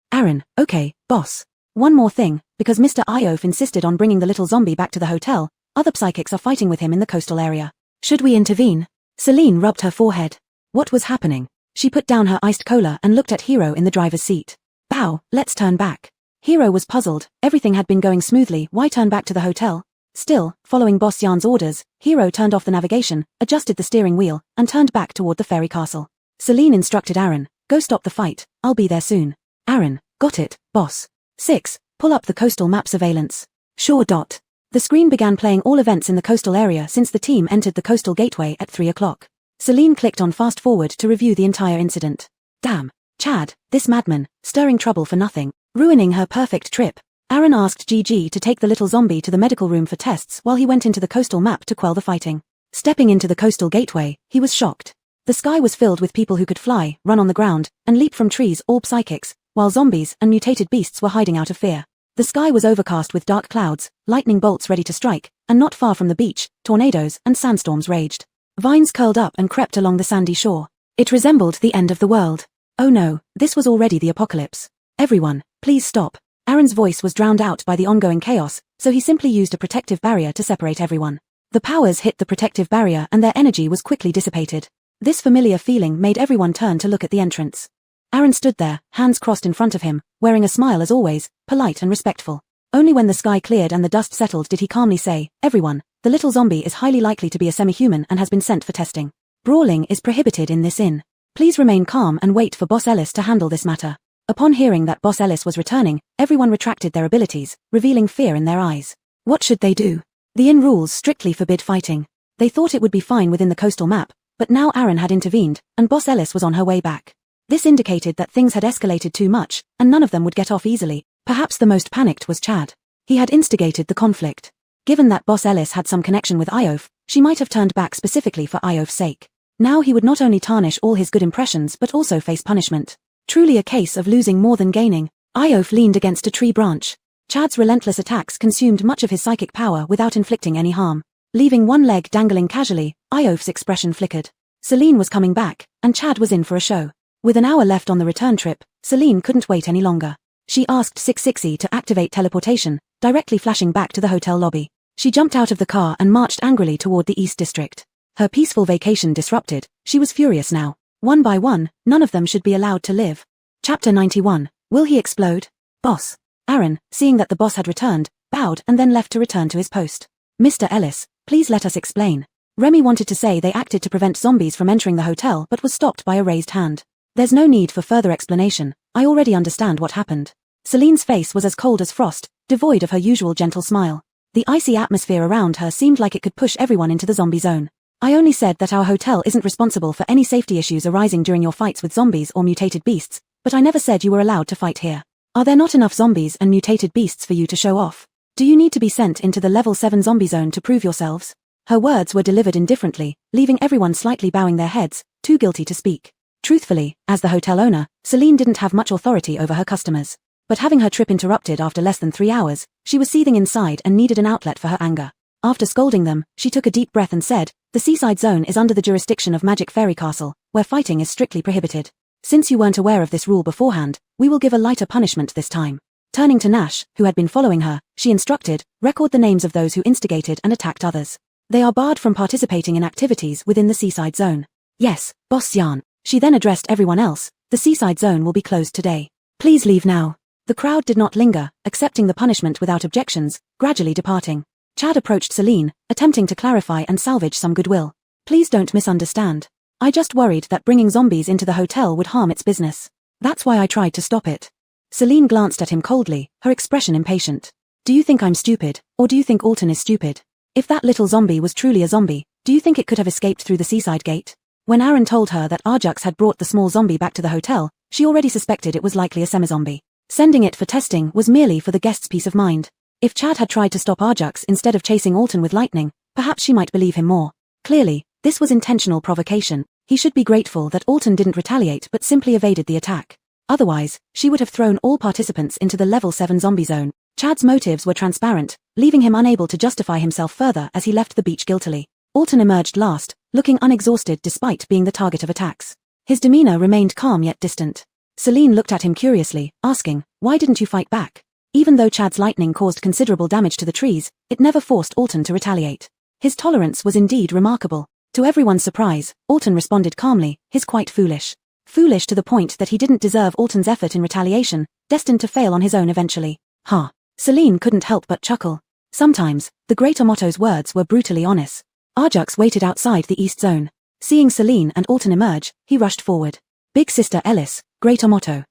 S1: Barren, okay, boss. One more thing, because Mr. Iof insisted on bringing the little zombie back to the hotel, other psychics are fighting with him in the coastal area. Should we intervene? Celine rubbed her forehead. What was happening? She put down her iced cola and looked at Hero in the driver's seat. Bow, let's turn back. Hero was puzzled, everything had been going smoothly, why turn back to the hotel? Still, following Boss Yan's orders, Hero turned off the navigation, adjusted the steering wheel, and turned back toward the fairy castle. Celine instructed Barren, go stop the fight, I'll be there soon. Barren, got it, boss. 6. Pull up the coastal map surveillance. Sure. The screen began playing all events in the coastal area since the team entered the coastal gateway at 3 o'clock. Celine clicked on fast forward to review the entire incident. Damn. Chad, this madman, stirring trouble for nothing, ruining her perfect trip. Aaron asked Gigi to take the little zombie to the medical room for tests while he went into the coastal map to quell the fighting. Stepping into the coastal gateway, he was shocked. The sky was filled with people who could fly, run on the ground, and leap from trees, all psychics, while zombies and mutated beasts were hiding out of fear. The sky was overcast with dark clouds, lightning bolts ready to strike, and not far from the beach, tornadoes and sandstorms raged. Vines curled up and crept along the sandy shore. It resembled the end of the world. Oh no, this was already the apocalypse. Everyone, please stop. Aaron's voice was drowned out by the ongoing chaos, so he simply used a protective barrier to separate everyone. The powers hit the protective barrier and their energy was quickly dissipated. This familiar feeling made everyone turn to look at the entrance. Aaron stood there, hands crossed in front of him, wearing a smile as always, polite and respectful. Only when the sky cleared and the dust settled did he calmly say, "Everyone, the little zombie is highly likely to be a semi-human and has been sent for testing. Brawling is prohibited in this inn. Please remain calm and wait for Boss Ellis to handle this matter." Upon hearing that Boss Ellis was returning, everyone retracted their abilities, revealing fear in their eyes. What should they do? The inn rules strictly forbid fighting. They thought it would be fine within the coastal map, but now Aaron had intervened, and Boss Ellis was on her way back. This indicated that things had escalated too much, and none of them would get off easily. Perhaps the most panicked was Chad. He had instigated the conflict. Given that Boss Ellis had some connection with Iof, she might have turned back specifically for Iof's sake. Now he would not only tarnish all his good impressions but also face punishment. Truly a case of losing more than gaining. Iof leaned against a tree branch. Chad's relentless attacks consumed much of his psychic power without inflicting any harm. Leaving one leg dangling casually, Iof's expression flickered. Celine was coming back, and Chad was in for a show. With an hour left on the return trip, Celine couldn't wait any longer. She asked 660 to activate teleportation, directly flashing back to the hotel lobby. She jumped out of the car and marched angrily toward the East District. Her peaceful vacation disrupted, she was furious now. One by one, none of them should be allowed to live. Chapter 91, Will he explode? Boss. Aaron, seeing that the boss had returned, bowed and then left to return to his post. Mr. Ellis, please let us explain. Remy wanted to say they acted to prevent zombies from entering the hotel but was stopped by a raised hand. There's no need for further explanation, I already understand what happened. Celine's face was as cold as frost, devoid of her usual gentle smile. The icy atmosphere around her seemed like it could push everyone into the zombie zone. I only said that our hotel isn't responsible for any safety issues arising during your fights with zombies or mutated beasts, but I never said you were allowed to fight here. Are there not enough zombies and mutated beasts for you to show off? Do you need to be sent into the level 7 zombie zone to prove yourselves? Her words were delivered indifferently, leaving everyone slightly bowing their heads, too guilty to speak. Truthfully, as the hotel owner, Celine didn't have much authority over her customers. But having her trip interrupted after less than 3 hours, she was seething inside and needed an outlet for her anger. After scolding them, she took a deep breath and said, "The seaside zone is under the jurisdiction of Magic Fairy Castle, where fighting is strictly prohibited. Since you weren't aware of this rule beforehand, we will give a lighter punishment this time." Turning to Nash, who had been following her, she instructed, "Record the names of those who instigated and attacked others. They are barred from participating in activities within the seaside zone." "Yes, Boss Jan." She then addressed everyone else, "The seaside zone will be closed today. Please leave now." The crowd did not linger, accepting the punishment without objections, gradually departing. Chad approached Celine, attempting to clarify and salvage some goodwill. "Please don't misunderstand. I just worried that bringing zombies into the hotel would harm its business. That's why I tried to stop it." Celine glanced at him coldly, her expression impatient. "Do you think I'm stupid, or do you think Alton is stupid? If that little zombie was truly a zombie, do you think it could have escaped through the seaside gate?" When Aaron told her that Arjux had brought the small zombie back to the hotel, she already suspected it was likely a semi-zombie. Sending it for testing was merely for the guest's peace of mind. If Chad had tried to stop Arjux instead of chasing Alton with lightning, perhaps she might believe him more. Clearly, this was intentional provocation. He should be grateful that Alton didn't retaliate but simply evaded the attack. Otherwise, she would have thrown all participants into the level 7 zombie zone. Chad's motives were transparent, leaving him unable to justify himself further as he left the beach guiltily. Alton emerged last, looking unexhausted despite being the target of attacks. His demeanor remained calm yet distant. Celine looked at him curiously, asking, "Why didn't you fight back?" Even though Chad's lightning caused considerable damage to the trees, it never forced Alton to retaliate. His tolerance was indeed remarkable. To everyone's surprise, Alton responded calmly, "He's quite foolish. Foolish to the point that he didn't deserve Alton's effort in retaliation, destined to fail on his own eventually." Ha! Celine couldn't help but chuckle. Sometimes, the Great Omoto's words were brutally honest. Arjux waited outside the east zone. Seeing Celine and Alton emerge, he rushed forward. "Big Sister Ellis, Great Omoto."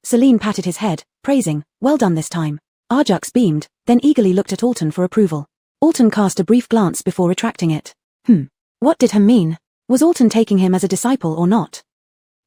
S1: Celine patted his head, praising, "Well done this time." Arjux beamed, then eagerly looked at Alton for approval. Alton cast a brief glance before retracting it. What did he mean? Was Alton taking him as a disciple or not?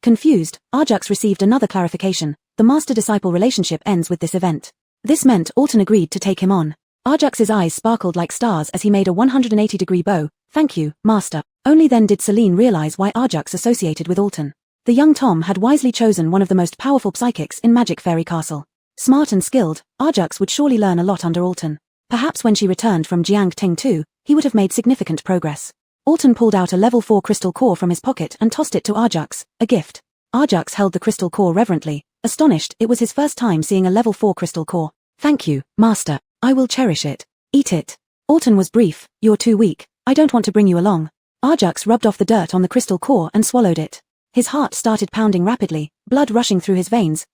S1: Confused, Arjux received another clarification. The master-disciple relationship ends with this event. This meant Alton agreed to take him on. Arjux's eyes sparkled like stars as he made a 180-degree bow. Thank you, master. Only then did Celine realize why Arjux associated with Alton. The young Tom had wisely chosen one of the most powerful psychics in Magic Fairy Castle. Smart and skilled, Arjux would surely learn a lot under Alton. Perhaps when she returned from Jiang Ting 2, he would have made significant progress. Alton pulled out a level 4 crystal core from his pocket and tossed it to Arjux, a gift. Arjux held the crystal core reverently. Astonished, it was his first time seeing a level 4 crystal core. Thank you, master. I will cherish it. Eat it. Alton was brief. You're too weak. I don't want to bring you along. Arjux rubbed off the dirt on the crystal core and swallowed it. His heart started pounding rapidly, blood rushing through his veins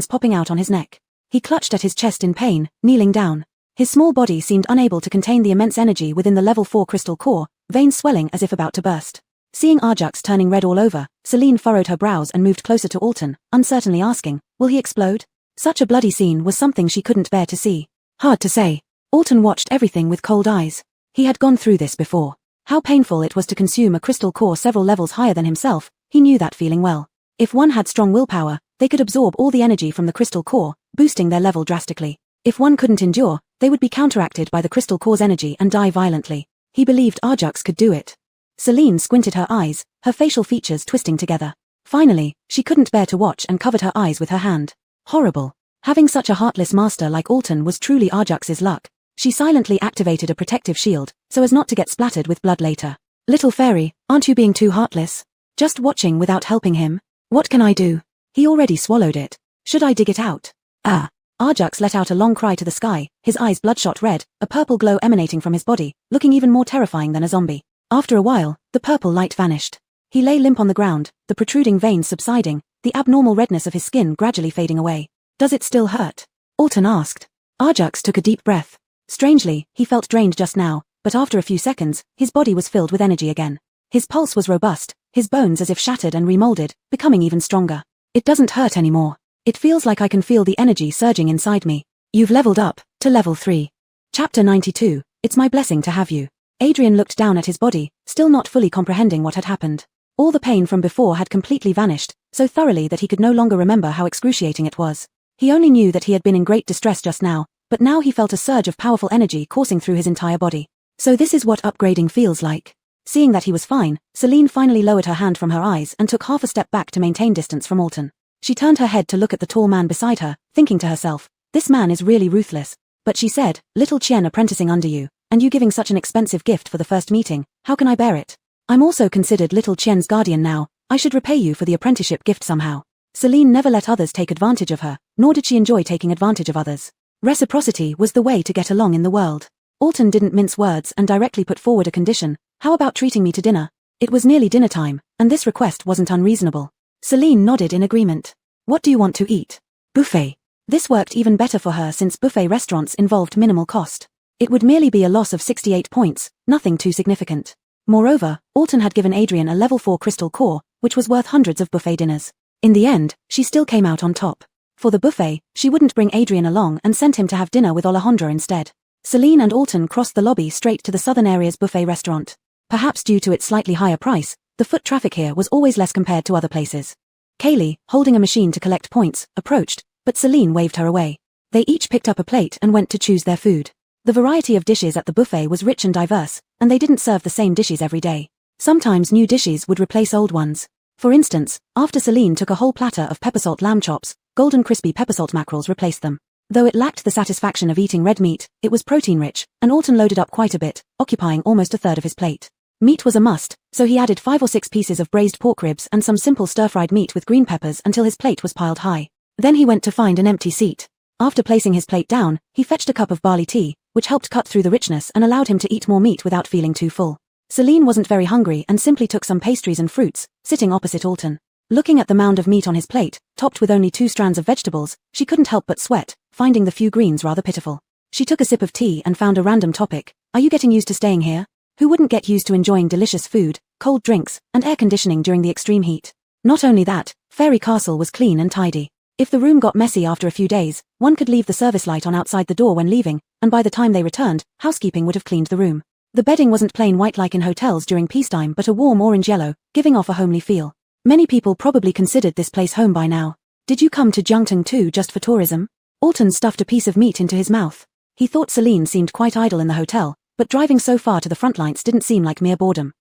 S1: popping out on his neck. He clutched at his chest in pain, kneeling down. His small body seemed unable to contain the immense energy within the level 4 crystal core, veins swelling as if about to burst. Seeing Arjux turning red all over, Celine furrowed her brows and moved closer to Alton, uncertainly asking, will he explode? Such a bloody scene was something she couldn't bear to see. Hard to say. Alton watched everything with cold eyes. He had gone through this before. How painful it was to consume a crystal core several levels higher than himself, he knew that feeling well. If one had strong willpower, they could absorb all the energy from the crystal core, boosting their level drastically. If one couldn't endure, they would be counteracted by the crystal core's energy and die violently. He believed Arjux could do it. Celine squinted her eyes, her facial features twisting together. Finally, she couldn't bear to watch and covered her eyes with her hand. Horrible. Having such a heartless master like Alton was truly Arjux's luck. She silently activated a protective shield, so as not to get splattered with blood later. Little fairy, aren't you being too heartless? Just watching without helping him? What can I do? He already swallowed it. Should I dig it out? Ah. Arjux let out a long cry to the sky, his eyes bloodshot red, a purple glow emanating from his body, looking even more terrifying than a zombie. After a while, the purple light vanished. He lay limp on the ground, the protruding veins subsiding, the abnormal redness of his skin gradually fading away. Does it still hurt? Alton asked. Arjux took a deep breath. Strangely, he felt drained just now, but after a few seconds, his body was filled with energy again. His pulse was robust, his bones as if shattered and remolded, becoming even stronger. It doesn't hurt anymore. It feels like I can feel the energy surging inside me. You've leveled up to level 3. Chapter 92, It's my blessing to have you. Adrian looked down at his body, still not fully comprehending what had happened. All the pain from before had completely vanished, so thoroughly that he could no longer remember how excruciating it was. He only knew that he had been in great distress just now, but now he felt a surge of powerful energy coursing through his entire body. So this is what upgrading feels like. Seeing that he was fine, Celine finally lowered her hand from her eyes and took half a step back to maintain distance from Alton. She turned her head to look at the tall man beside her, thinking to herself, this man is really ruthless. But she said, little Qian apprenticing under you, and you giving such an expensive gift for the first meeting, how can I bear it? I'm also considered little Qian's guardian now, I should repay you for the apprenticeship gift somehow. Celine never let others take advantage of her, nor did she enjoy taking advantage of others. Reciprocity was the way to get along in the world. Alton didn't mince words and directly put forward a condition, how about treating me to dinner? It was nearly dinner time, and this request wasn't unreasonable. Celine nodded in agreement. What do you want to eat? Buffet. This worked even better for her since buffet restaurants involved minimal cost. It would merely be a loss of 68 points, nothing too significant. Moreover, Alton had given Adrian a level 4 crystal core, which was worth hundreds of buffet dinners. In the end, she still came out on top. For the buffet, she wouldn't bring Adrian along and sent him to have dinner with Alejandra instead. Celine and Alton crossed the lobby straight to the southern area's buffet restaurant. Perhaps due to its slightly higher price, the foot traffic here was always less compared to other places. Kaylee, holding a machine to collect points, approached, but Celine waved her away. They each picked up a plate and went to choose their food. The variety of dishes at the buffet was rich and diverse, and they didn't serve the same dishes every day. Sometimes new dishes would replace old ones. For instance, after Celine took a whole platter of pepper salt lamb chops, golden crispy pepper salt mackerels replaced them. Though it lacked the satisfaction of eating red meat, it was protein-rich, and Alton loaded up quite a bit, occupying almost a third of his plate. Meat was a must, so he added 5 or 6 pieces of braised pork ribs and some simple stir-fried meat with green peppers until his plate was piled high. Then he went to find an empty seat. After placing his plate down, he fetched a cup of barley tea, which helped cut through the richness and allowed him to eat more meat without feeling too full. Celine wasn't very hungry and simply took some pastries and fruits, sitting opposite Alton. Looking at the mound of meat on his plate, topped with only 2 strands of vegetables, she couldn't help but sweat, finding the few greens rather pitiful. She took a sip of tea and found a random topic. Are you getting used to staying here? Who wouldn't get used to enjoying delicious food, cold drinks, and air conditioning during the extreme heat? Not only that, Fairy Castle was clean and tidy. If the room got messy after a few days, one could leave the service light on outside the door when leaving, and by the time they returned, housekeeping would have cleaned the room. The bedding wasn't plain white like in hotels during peacetime but a warm orange yellow, giving off a homely feel. Many people probably considered this place home by now. Did you come to Jungtung 2 just for tourism? Alton stuffed a piece of meat into his mouth. He thought Celine seemed quite idle in the hotel, but driving so far to the front lines didn't seem like mere boredom.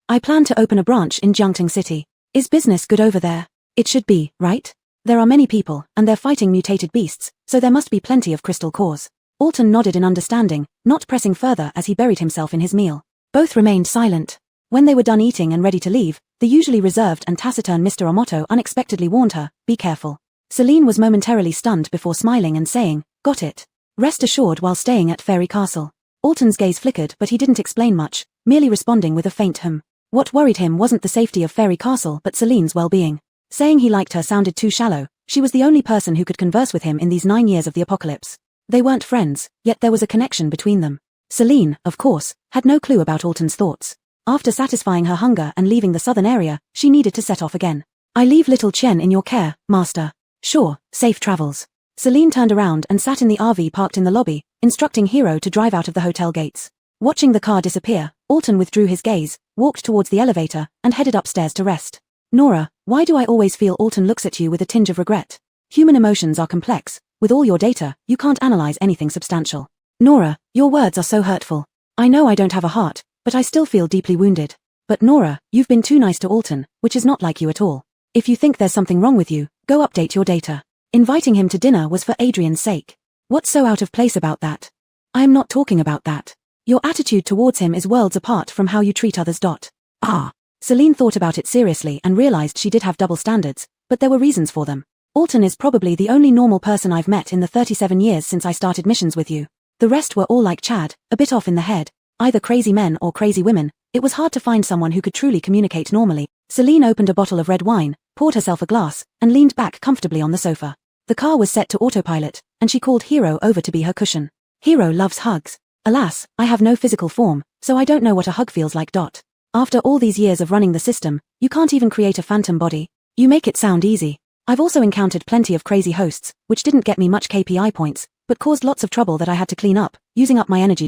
S1: I plan to open a branch in Jungtung City. Is business good over there? It should be, right? There are many people, and they're fighting mutated beasts, so there must be plenty of crystal cores. Alton nodded in understanding, not pressing further as he buried himself in his meal. Both remained silent. When they were done eating and ready to leave, the usually reserved and taciturn Mr. Omoto unexpectedly warned her, "Be careful." Celine was momentarily stunned before smiling and saying, "Got it." Rest assured while staying at Fairy Castle. Alton's gaze flickered but he didn't explain much, merely responding with a faint hum. What worried him wasn't the safety of Fairy Castle but Celine's well-being. Saying he liked her sounded too shallow. She was the only person who could converse with him in these 9 years of the apocalypse. They weren't friends, yet there was a connection between them. Celine, of course, had no clue about Alton's thoughts. After satisfying her hunger and leaving the southern area, she needed to set off again. "I leave little Chen in your care, master." "Sure, safe travels." Celine turned around and sat in the RV parked in the lobby, instructing Hiro to drive out of the hotel gates. Watching the car disappear, Alton withdrew his gaze, walked towards the elevator, and headed upstairs to rest. "Nora, why do I always feel Alton looks at you with a tinge of regret? Human emotions are complex. With all your data, you can't analyze anything substantial. Nora, your words are so hurtful. I know I don't have a heart, but I still feel deeply wounded. But Nora, you've been too nice to Alton, which is not like you at all. If you think there's something wrong with you, go update your data." Inviting him to dinner was for Adrian's sake. What's so out of place about that? I am not talking about that. Your attitude towards him is worlds apart from how you treat others. Celine thought about it seriously and realized she did have double standards, but there were reasons for them. Alton is probably the only normal person I've met in the 37 years since I started missions with you. The rest were all like Chad, a bit off in the head. Either crazy men or crazy women. It was hard to find someone who could truly communicate normally. Celine opened a bottle of red wine, poured herself a glass, and leaned back comfortably on the sofa. The car was set to autopilot, and she called Hiro over to be her cushion. Hiro loves hugs. Alas, I have no physical form, so I don't know what a hug feels like. After all these years of running the system, you can't even create a phantom body. You make it sound easy. I've also encountered plenty of crazy hosts, which didn't get me much KPI points, but caused lots of trouble that I had to clean up, using up my energy.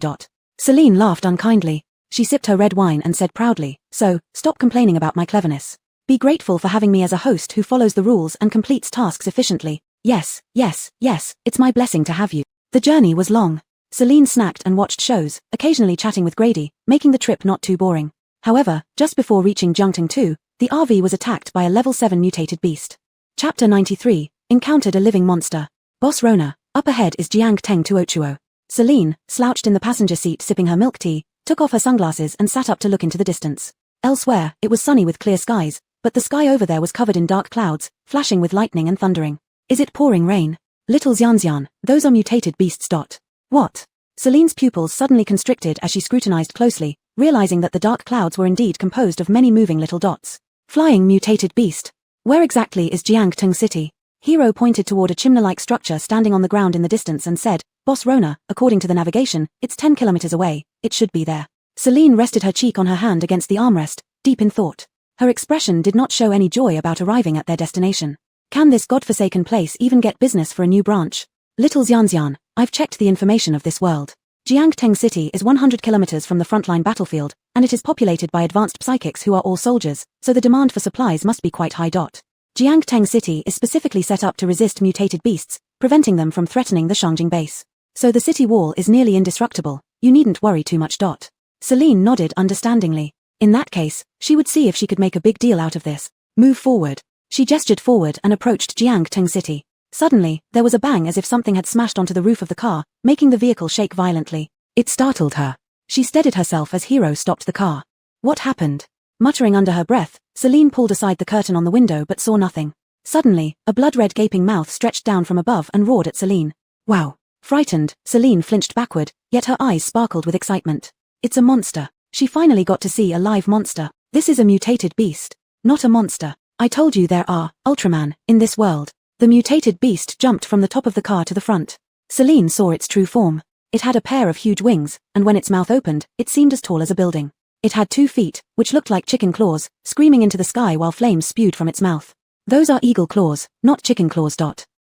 S1: Celine laughed unkindly. She sipped her red wine and said proudly, "So, stop complaining about my cleverness. Be grateful for having me as a host who follows the rules and completes tasks efficiently. Yes, yes, yes, it's my blessing to have you." The journey was long. Celine snacked and watched shows, occasionally chatting with Grady, making the trip not too boring. However, just before reaching Jungtung 2, the RV was attacked by a level 7 mutated beast. Chapter 93, Encountered a Living Monster. Boss Rona, up ahead is Jiang Teng Tuochuo. Celine, slouched in the passenger seat sipping her milk tea, took off her sunglasses and sat up to look into the distance. Elsewhere, it was sunny with clear skies, but the sky over there was covered in dark clouds, flashing with lightning and thundering. Is it pouring rain? Little Xianxian, those are mutated beasts. What? Celine's pupils suddenly constricted as she scrutinized closely, realizing that the dark clouds were indeed composed of many moving little dots. Flying mutated beast. Where exactly is Jiangtung City? Hiro pointed toward a chimney-like structure standing on the ground in the distance and said, "Boss Rona, according to the navigation, it's 10 kilometers away. It should be there." Celine rested her cheek on her hand against the armrest, deep in thought. Her expression did not show any joy about arriving at their destination. Can this godforsaken place even get business for a new branch? Little Xianxian, I've checked the information of this world. Jiangtung City is 100 kilometers from the frontline battlefield, and it is populated by advanced psychics who are all soldiers, so the demand for supplies must be quite high. Jiangtung City is specifically set up to resist mutated beasts, preventing them from threatening the Shangjing base. So the city wall is nearly indestructible. You needn't worry too much. Celine nodded understandingly. In that case, she would see if she could make a big deal out of this. Move forward. She gestured forward and approached Jiangtung City. Suddenly, there was a bang as if something had smashed onto the roof of the car, making the vehicle shake violently. It startled her. She steadied herself as Hiro stopped the car. What happened? Muttering under her breath, Celine pulled aside the curtain on the window but saw nothing. Suddenly, a blood-red gaping mouth stretched down from above and roared at Celine. Wow. Frightened, Celine flinched backward, yet her eyes sparkled with excitement. It's a monster. She finally got to see a live monster. This is a mutated beast. Not a monster. I told you there are, Ultraman, in this world. The mutated beast jumped from the top of the car to the front. Celine saw its true form. It had a pair of huge wings, and when its mouth opened, it seemed as tall as a building. It had 2 feet, which looked like chicken claws, screaming into the sky while flames spewed from its mouth. Those are eagle claws, not chicken claws.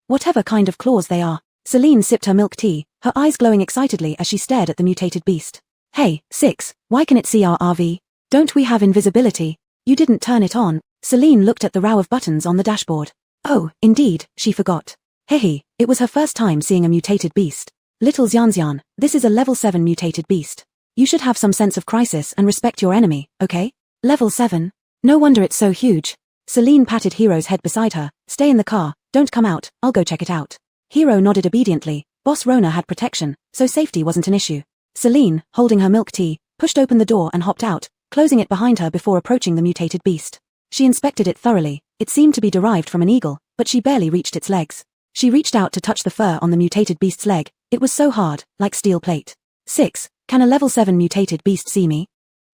S1: Whatever kind of claws they are. Celine sipped her milk tea, her eyes glowing excitedly as she stared at the mutated beast. Hey, 6, why can it see our RV? Don't we have invisibility? You didn't turn it on. Celine looked at the row of buttons on the dashboard. Oh, indeed, she forgot. Hehe, it was her first time seeing a mutated beast. Little Xianxian, this is a level 7 mutated beast. You should have some sense of crisis and respect your enemy, okay? Level 7? No wonder it's so huge. Celine patted Hero's head beside her. Stay in the car, don't come out, I'll go check it out. Hero nodded obediently. Boss Rona had protection, so safety wasn't an issue. Celine, holding her milk tea, pushed open the door and hopped out, closing it behind her before approaching the mutated beast. She inspected it thoroughly. It seemed to be derived from an eagle, but she barely reached its legs. She reached out to touch the fur on the mutated beast's leg. It was so hard, like steel plate. 6, can a level 7 mutated beast see me?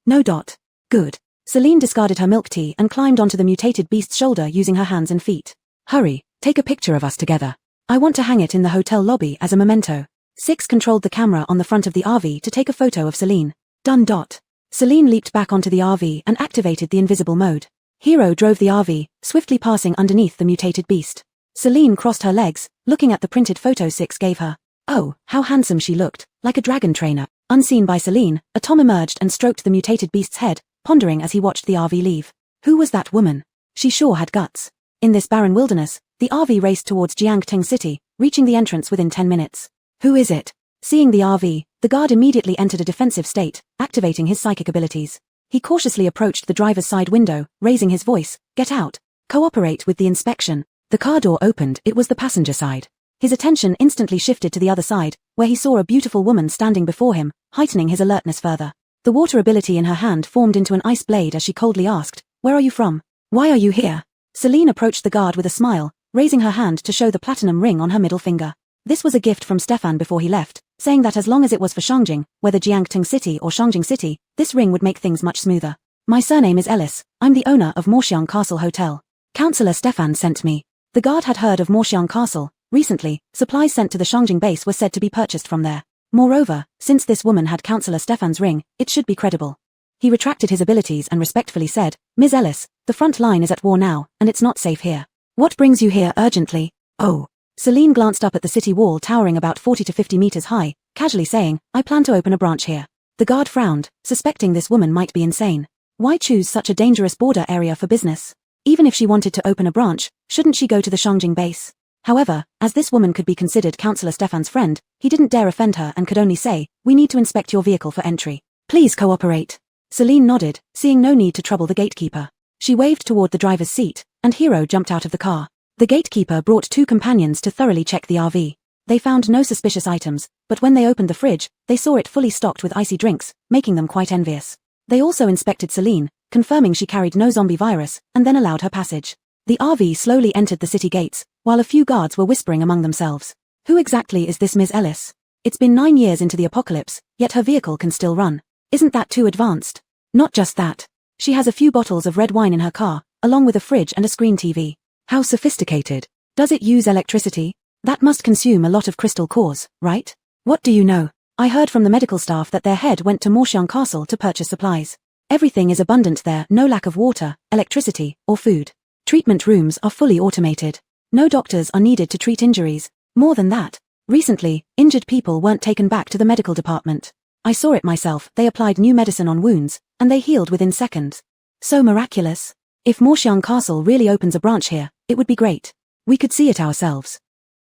S1: No. Good. Celine discarded her milk tea and climbed onto the mutated beast's shoulder using her hands and feet. Hurry, take a picture of us together. I want to hang it in the hotel lobby as a memento. 6 controlled the camera on the front of the RV to take a photo of Celine. Done. Celine leaped back onto the RV and activated the invisible mode. Hero drove the RV, swiftly passing underneath the mutated beast. Celine crossed her legs, looking at the printed photo 6 gave her. Oh, how handsome she looked, like a dragon trainer. Unseen by Celine, a Tom emerged and stroked the mutated beast's head, pondering as he watched the RV leave. Who was that woman? She sure had guts. In this barren wilderness, the RV raced towards Jiangteng City, reaching the entrance within 10 minutes. Who is it? Seeing the RV, the guard immediately entered a defensive state, activating his psychic abilities. He cautiously approached the driver's side window, raising his voice. Get out. Cooperate with the inspection. The car door opened. It was the passenger side. His attention instantly shifted to the other side, where he saw a beautiful woman standing before him, heightening his alertness further. The water ability in her hand formed into an ice blade as she coldly asked, "Where are you from? Why are you here?" Celine approached the guard with a smile, raising her hand to show the platinum ring on her middle finger. This was a gift from Stefan before he left, saying that as long as it was for Shangjing, whether Jiangteng City or Shangjing City, this ring would make things much smoother. My surname is Ellis. I'm the owner of Morshiang Castle Hotel. Counselor Stefan sent me. The guard had heard of Morshiang Castle. Recently, supplies sent to the Shangjing base were said to be purchased from there. Moreover, since this woman had Counselor Stefan's ring, it should be credible. He retracted his abilities and respectfully said, Ms. Ellis, the front line is at war now, and it's not safe here. What brings you here urgently? Oh. Celine glanced up at the city wall towering about 40 to 50 meters high, casually saying, I plan to open a branch here. The guard frowned, suspecting this woman might be insane. Why choose such a dangerous border area for business? Even if she wanted to open a branch, shouldn't she go to the Shangjing base? However, as this woman could be considered Counselor Stefan's friend, he didn't dare offend her and could only say, we need to inspect your vehicle for entry. Please cooperate. Celine nodded, seeing no need to trouble the gatekeeper. She waved toward the driver's seat, and Hero jumped out of the car. The gatekeeper brought 2 companions to thoroughly check the RV. They found no suspicious items, but when they opened the fridge, they saw it fully stocked with icy drinks, making them quite envious. They also inspected Celine, confirming she carried no zombie virus, and then allowed her passage. The RV slowly entered the city gates, while a few guards were whispering among themselves. Who exactly is this Ms. Ellis? It's been 9 years into the apocalypse, yet her vehicle can still run. Isn't that too advanced? Not just that. She has a few bottles of red wine in her car, along with a fridge and a screen TV. How sophisticated. Does it use electricity? That must consume a lot of crystal cores, right? What do you know? I heard from the medical staff that their head went to Morshiang Castle to purchase supplies. Everything is abundant there, no lack of water, electricity, or food. Treatment rooms are fully automated. No doctors are needed to treat injuries. More than that, recently, injured people weren't taken back to the medical department. I saw it myself. They applied new medicine on wounds, and they healed within seconds. So miraculous. If Morshiang Castle really opens a branch here, it would be great. We could see it ourselves.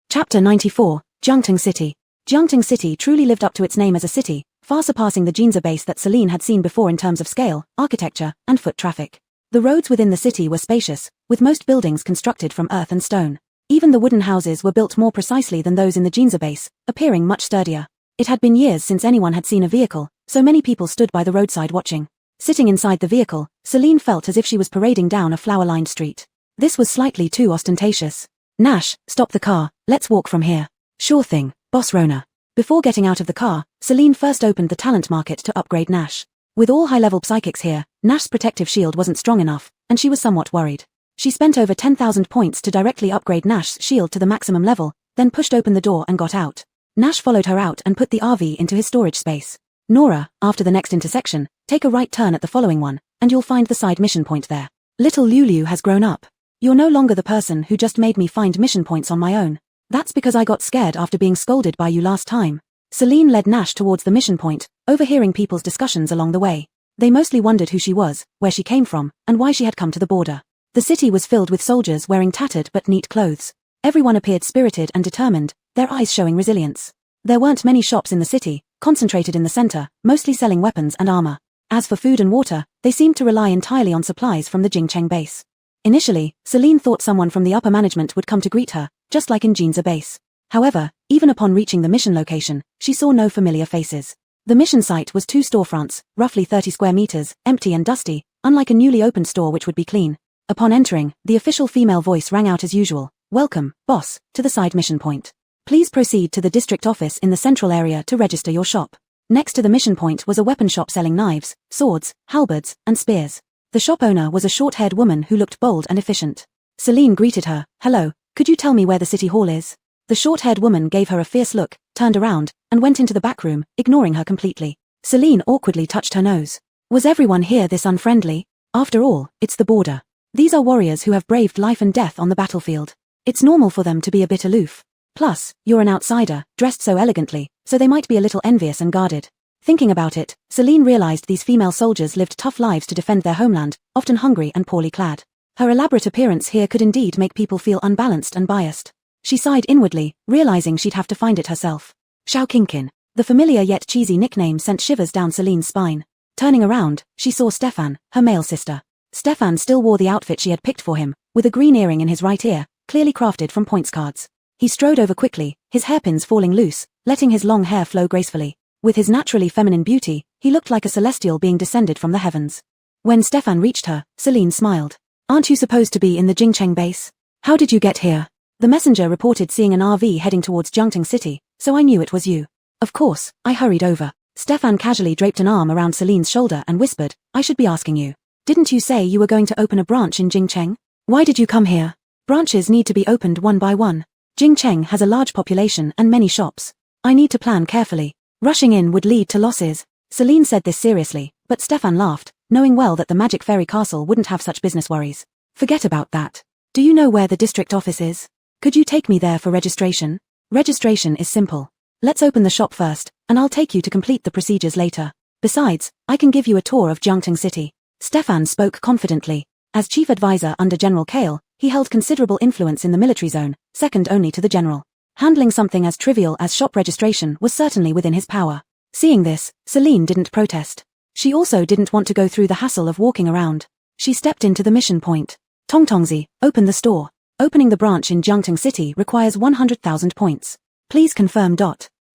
S1: Chapter 94, Jiangteng City. Jiangteng City truly lived up to its name as a city, far surpassing the Jinza base that Celine had seen before in terms of scale, architecture, and foot traffic. The roads within the city were spacious, with most buildings constructed from earth and stone. Even the wooden houses were built more precisely than those in the Jinza base, appearing much sturdier. It had been years since anyone had seen a vehicle, so many people stood by the roadside watching. Sitting inside the vehicle, Celine felt as if she was parading down a flower-lined street. This was slightly too ostentatious. Nash, stop the car, let's walk from here. Sure thing, Boss Rona. Before getting out of the car, Celine first opened the talent market to upgrade Nash. With all high-level psychics here, Nash's protective shield wasn't strong enough, and she was somewhat worried. She spent over 10,000 points to directly upgrade Nash's shield to the maximum level, then pushed open the door and got out. Nash followed her out and put the RV into his storage space. Nora, after the next intersection, take a right turn at the following one, and you'll find the side mission point there. Little Lulu has grown up. You're no longer the person who just made me find mission points on my own. That's because I got scared after being scolded by you last time. Celine led Nash towards the mission point, overhearing people's discussions along the way. They mostly wondered who she was, where she came from, and why she had come to the border. The city was filled with soldiers wearing tattered but neat clothes. Everyone appeared spirited and determined, their eyes showing resilience. There weren't many shops in the city, concentrated in the center, mostly selling weapons and armor. As for food and water, they seemed to rely entirely on supplies from the Jingcheng base. Initially, Celine thought someone from the upper management would come to greet her, just like in Jinza base. However, even upon reaching the mission location, she saw no familiar faces. The mission site was 2 storefronts, roughly 30 square meters, empty and dusty, unlike a newly opened store which would be clean. Upon entering, the official female voice rang out as usual. Welcome, boss, to the side mission point. Please proceed to the district office in the central area to register your shop. Next to the mission point was a weapon shop selling knives, swords, halberds, and spears. The shop owner was a short-haired woman who looked bold and efficient. Celine greeted her. Hello, could you tell me where the city hall is? The short-haired woman gave her a fierce look, turned around, and went into the back room, ignoring her completely. Celine awkwardly touched her nose. Was everyone here this unfriendly? After all, it's the border. These are warriors who have braved life and death on the battlefield. It's normal for them to be a bit aloof. Plus, you're an outsider, dressed so elegantly, so they might be a little envious and guarded. Thinking about it, Celine realized these female soldiers lived tough lives to defend their homeland, often hungry and poorly clad. Her elaborate appearance here could indeed make people feel unbalanced and biased. She sighed inwardly, realizing she'd have to find it herself. Xiao Kinkin. The familiar yet cheesy nickname sent shivers down Celine's spine. Turning around, she saw Stefan, her male sister. Stefan still wore the outfit she had picked for him, with a green earring in his right ear, clearly crafted from points cards. He strode over quickly, his hairpins falling loose, letting his long hair flow gracefully. With his naturally feminine beauty, he looked like a celestial being descended from the heavens. When Stefan reached her, Celine smiled. Aren't you supposed to be in the Jingcheng base? How did you get here? The messenger reported seeing an RV heading towards Jiangting City, so I knew it was you. Of course, I hurried over. Stefan casually draped an arm around Celine's shoulder and whispered, I should be asking you. Didn't you say you were going to open a branch in Jingcheng? Why did you come here? Branches need to be opened one by one. Jingcheng has a large population and many shops. I need to plan carefully. Rushing in would lead to losses. Celine said this seriously, but Stefan laughed, knowing well that the Magic Fairy Castle wouldn't have such business worries. Forget about that. Do you know where the district office is? Could you take me there for registration? Registration is simple. Let's open the shop first, and I'll take you to complete the procedures later. Besides, I can give you a tour of Jiangting City. Stefan spoke confidently. As chief advisor under General Kale, he held considerable influence in the military zone, second only to the general. Handling something as trivial as shop registration was certainly within his power. Seeing this, Celine didn't protest. She also didn't want to go through the hassle of walking around. She stepped into the mission point. Tongtongzi, open the store. Opening the branch in Jiangting City requires 100,000 points. Please confirm.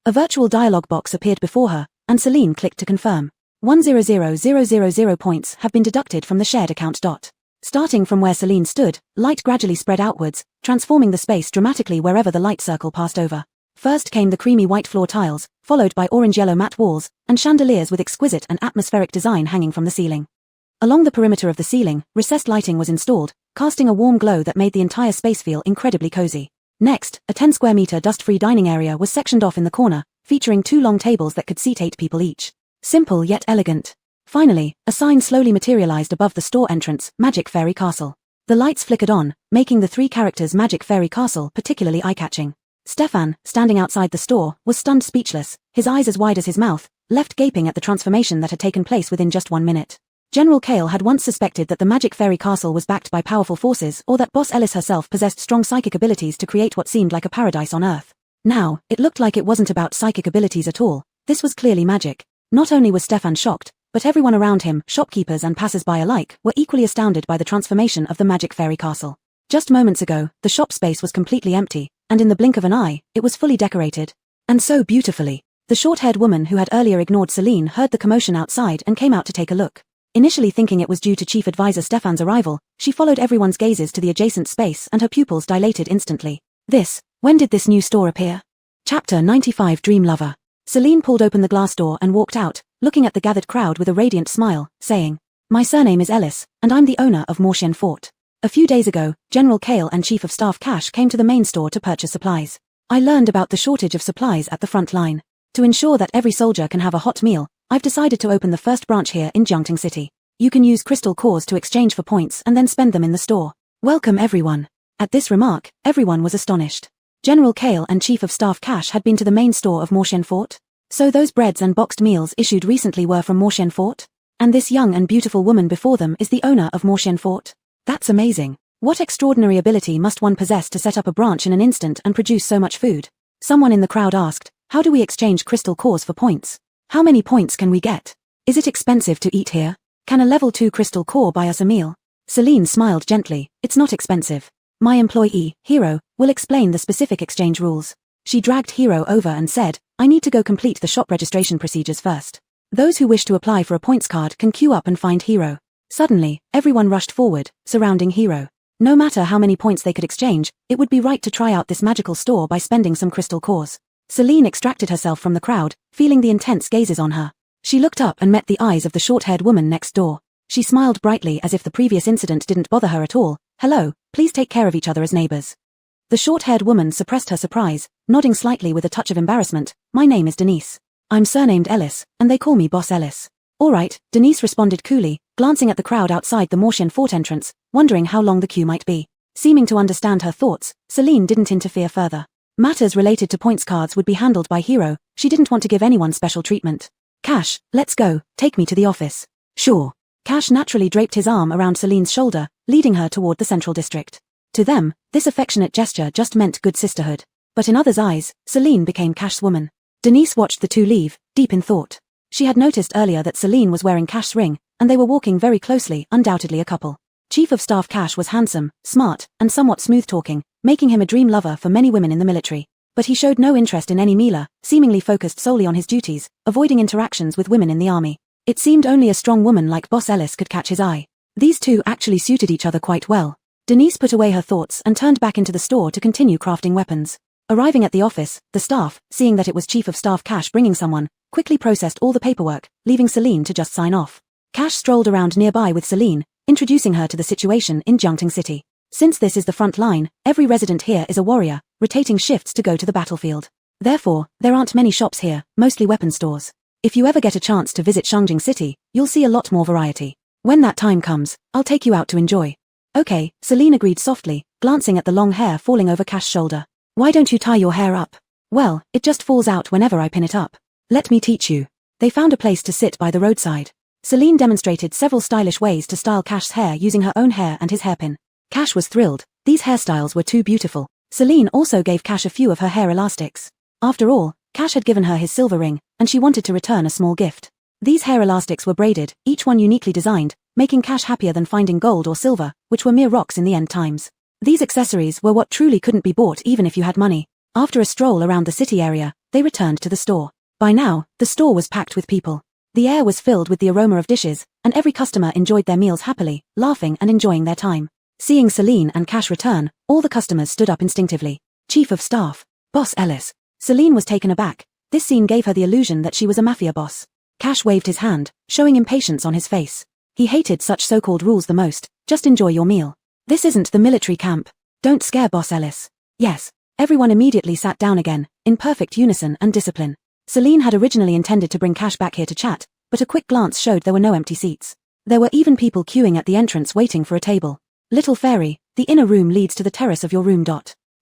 S1: A virtual dialog box appeared before her, and Celine clicked to confirm. 100,000 points have been deducted from the shared account. Starting from where Celine stood, light gradually spread outwards, transforming the space dramatically wherever the light circle passed over. First came the creamy white floor tiles, followed by orange-yellow matte walls, and chandeliers with exquisite and atmospheric design hanging from the ceiling. Along the perimeter of the ceiling, recessed lighting was installed, casting a warm glow that made the entire space feel incredibly cozy. Next, a 10 square meter dust-free dining area was sectioned off in the corner, featuring 2 long tables that could seat 8 people each. Simple yet elegant. Finally, a sign slowly materialized above the store entrance, Magic Fairy Castle. The lights flickered on, making the 3 characters Magic Fairy Castle particularly eye-catching. Stefan, standing outside the store, was stunned speechless, his eyes as wide as his mouth, left gaping at the transformation that had taken place within just 1 minute. General Kale had once suspected that the Magic Fairy Castle was backed by powerful forces or that Boss Ellis herself possessed strong psychic abilities to create what seemed like a paradise on Earth. Now, it looked like it wasn't about psychic abilities at all. This was clearly magic. Not only was Stefan shocked, but everyone around him, shopkeepers and passers-by alike, were equally astounded by the transformation of the Magic Fairy Castle. Just moments ago, the shop space was completely empty, and in the blink of an eye, it was fully decorated. And so beautifully. The short-haired woman who had earlier ignored Celine heard the commotion outside and came out to take a look. Initially thinking it was due to Chief Advisor Stefan's arrival, she followed everyone's gazes to the adjacent space and her pupils dilated instantly. When did this new store appear? Chapter 95 Dream Lover. Celine pulled open the glass door and walked out, looking at the gathered crowd with a radiant smile, saying, My surname is Ellis, and I'm the owner of Morshian Fort. A few days ago, General Kale and Chief of Staff Cash came to the main store to purchase supplies. I learned about the shortage of supplies at the front line. To ensure that every soldier can have a hot meal, I've decided to open the first branch here in Jiangting City. You can use crystal cores to exchange for points and then spend them in the store. Welcome everyone. At this remark, everyone was astonished. General Kale and Chief of Staff Cash had been to the main store of Morshian Fort. So those breads and boxed meals issued recently were from Mortian Fort? And this young and beautiful woman before them is the owner of Mortian Fort? That's amazing. What extraordinary ability must one possess to set up a branch in an instant and produce so much food? Someone in the crowd asked, how do we exchange crystal cores for points? How many points can we get? Is it expensive to eat here? Can a level 2 crystal core buy us a meal? Celine smiled gently, it's not expensive. My employee, Hero, will explain the specific exchange rules. She dragged Hero over and said, I need to go complete the shop registration procedures first. Those who wish to apply for a points card can queue up and find Hero. Suddenly, everyone rushed forward, surrounding Hero. No matter how many points they could exchange, it would be right to try out this magical store by spending some crystal cores. Celine extracted herself from the crowd, feeling the intense gazes on her. She looked up and met the eyes of the short-haired woman next door. She smiled brightly as if the previous incident didn't bother her at all. Hello, please take care of each other as neighbors. The short-haired woman suppressed her surprise, nodding slightly with a touch of embarrassment. My name is Denise. I'm surnamed Ellis, and they call me Boss Ellis. All right, Denise responded coolly, glancing at the crowd outside the Mortian Fort entrance, wondering how long the queue might be. Seeming to understand her thoughts, Celine didn't interfere further. Matters related to points cards would be handled by Hero. She didn't want to give anyone special treatment. Cash, let's go, take me to the office. Sure. Cash naturally draped his arm around Celine's shoulder, leading her toward the central district. To them, this affectionate gesture just meant good sisterhood. But in others' eyes, Celine became Cash's woman. Denise watched the two leave, deep in thought. She had noticed earlier that Celine was wearing Cash's ring, and they were walking very closely, undoubtedly a couple. Chief of Staff Cash was handsome, smart, and somewhat smooth-talking, making him a dream lover for many women in the military. But he showed no interest in any Mila, seemingly focused solely on his duties, avoiding interactions with women in the army. It seemed only a strong woman like Boss Ellis could catch his eye. These two actually suited each other quite well. Denise put away her thoughts and turned back into the store to continue crafting weapons. Arriving at the office, the staff, seeing that it was Chief of Staff Cash bringing someone, quickly processed all the paperwork, leaving Celine to just sign off. Cash strolled around nearby with Celine, introducing her to the situation in Jiangting City. Since this is the front line, every resident here is a warrior, rotating shifts to go to the battlefield. Therefore, there aren't many shops here, mostly weapon stores. If you ever get a chance to visit Jiangting City, you'll see a lot more variety. When that time comes, I'll take you out to enjoy. Okay, Celine agreed softly, glancing at the long hair falling over Cash's shoulder. Why don't you tie your hair up? Well, it just falls out whenever I pin it up. Let me teach you. They found a place to sit by the roadside. Celine demonstrated several stylish ways to style Cash's hair using her own hair and his hairpin. Cash was thrilled. These hairstyles were too beautiful. Celine also gave Cash a few of her hair elastics. After all, Cash had given her his silver ring, and she wanted to return a small gift. These hair elastics were braided, each one uniquely designed, making Cash happier than finding gold or silver, which were mere rocks in the end times. These accessories were what truly couldn't be bought even if you had money. After a stroll around the city area, they returned to the store. By now, the store was packed with people. The air was filled with the aroma of dishes, and every customer enjoyed their meals happily, laughing and enjoying their time. Seeing Celine and Cash return, all the customers stood up instinctively. Chief of Staff, Boss Ellis. Celine was taken aback. This scene gave her the illusion that she was a mafia boss. Cash waved his hand, showing impatience on his face. He hated such so-called rules the most. Just enjoy your meal. This isn't the military camp. Don't scare Boss Ellis. Yes. Everyone immediately sat down again, in perfect unison and discipline. Celine had originally intended to bring Cash back here to chat, but a quick glance showed there were no empty seats. There were even people queuing at the entrance waiting for a table. Little fairy, the inner room leads to the terrace of your room.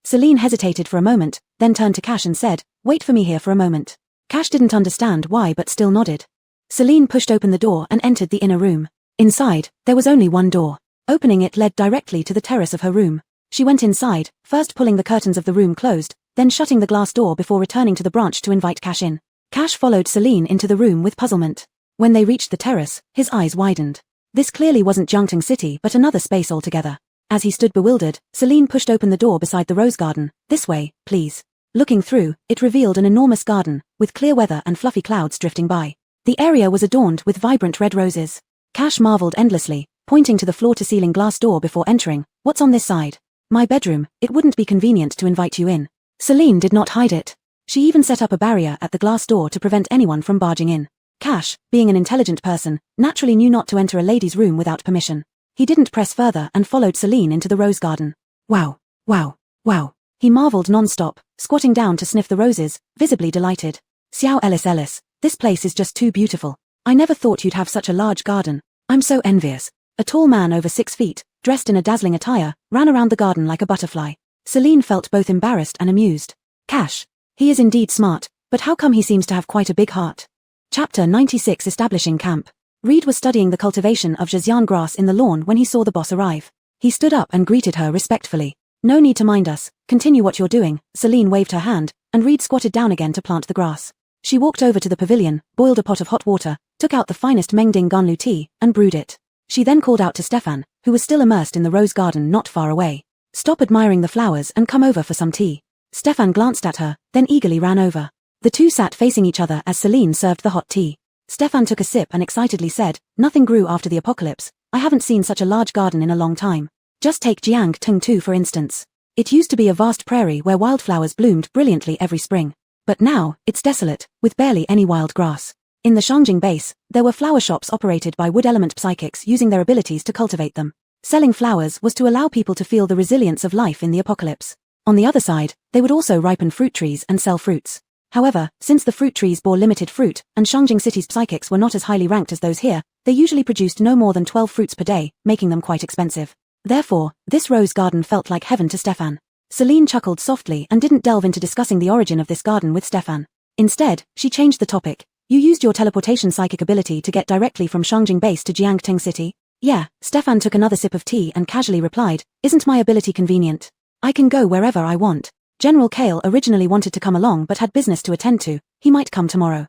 S1: Celine hesitated for a moment, then turned to Cash and said, wait for me here for a moment. Cash didn't understand why but still nodded. Celine pushed open the door and entered the inner room. Inside, there was only one door. Opening it led directly to the terrace of her room. She went inside, first pulling the curtains of the room closed, then shutting the glass door before returning to the branch to invite Cash in. Cash followed Celine into the room with puzzlement. When they reached the terrace, his eyes widened. This clearly wasn't Jiangting City but another space altogether. As he stood bewildered, Celine pushed open the door beside the rose garden. This way, please. Looking through, it revealed an enormous garden, with clear weather and fluffy clouds drifting by. The area was adorned with vibrant red roses. Cash marveled endlessly, pointing to the floor-to-ceiling glass door before entering. What's on this side? My bedroom. It wouldn't be convenient to invite you in. Celine did not hide it. She even set up a barrier at the glass door to prevent anyone from barging in. Cash, being an intelligent person, naturally knew not to enter a lady's room without permission. He didn't press further and followed Celine into the rose garden. Wow, wow, wow. He marveled non-stop, squatting down to sniff the roses, visibly delighted. Xiao Ellis, this place is just too beautiful. I never thought you'd have such a large garden. I'm so envious. A tall man over 6 feet, dressed in a dazzling attire, ran around the garden like a butterfly. Celine felt both embarrassed and amused. Cash. He is indeed smart, But how come he seems to have quite a big heart? Chapter 96 Establishing Camp. Reed was studying the cultivation of Zhejiang grass in the lawn when he saw the boss arrive. He stood up and greeted her respectfully. No need to mind us, continue what you're doing. Celine waved her hand, and Reed squatted down again to plant the grass. She walked over to the pavilion, boiled a pot of hot water, took out the finest Mengding Ganlu tea, and brewed it. She then called out to Stefan, who was still immersed in the rose garden not far away. Stop admiring the flowers and come over for some tea. Stefan glanced at her, then eagerly ran over. The two sat facing each other as Celine served the hot tea. Stefan took a sip and excitedly said, "Nothing grew after the apocalypse. I haven't seen such a large garden in a long time. Just take Jiang Tengtu for instance. It used to be a vast prairie where wildflowers bloomed brilliantly every spring. But now, it's desolate, with barely any wild grass. In the Shangjing base, there were flower shops operated by wood element psychics using their abilities to cultivate them. Selling flowers was to allow people to feel the resilience of life in the apocalypse. On the other side, they would also ripen fruit trees and sell fruits. However, since the fruit trees bore limited fruit, and Shangjing City's psychics were not as highly ranked as those here, they usually produced no more than 12 fruits per day, making them quite expensive. Therefore, this rose garden felt like heaven to Stefan. Celine chuckled softly and didn't delve into discussing the origin of this garden with Stefan. Instead, she changed the topic. You used your teleportation psychic ability to get directly from Shangjing base to Jiangteng City? Yeah, Stefan took another sip of tea and casually replied, isn't my ability convenient? I can go wherever I want. General Kale originally wanted to come along but had business to attend to. He might come tomorrow.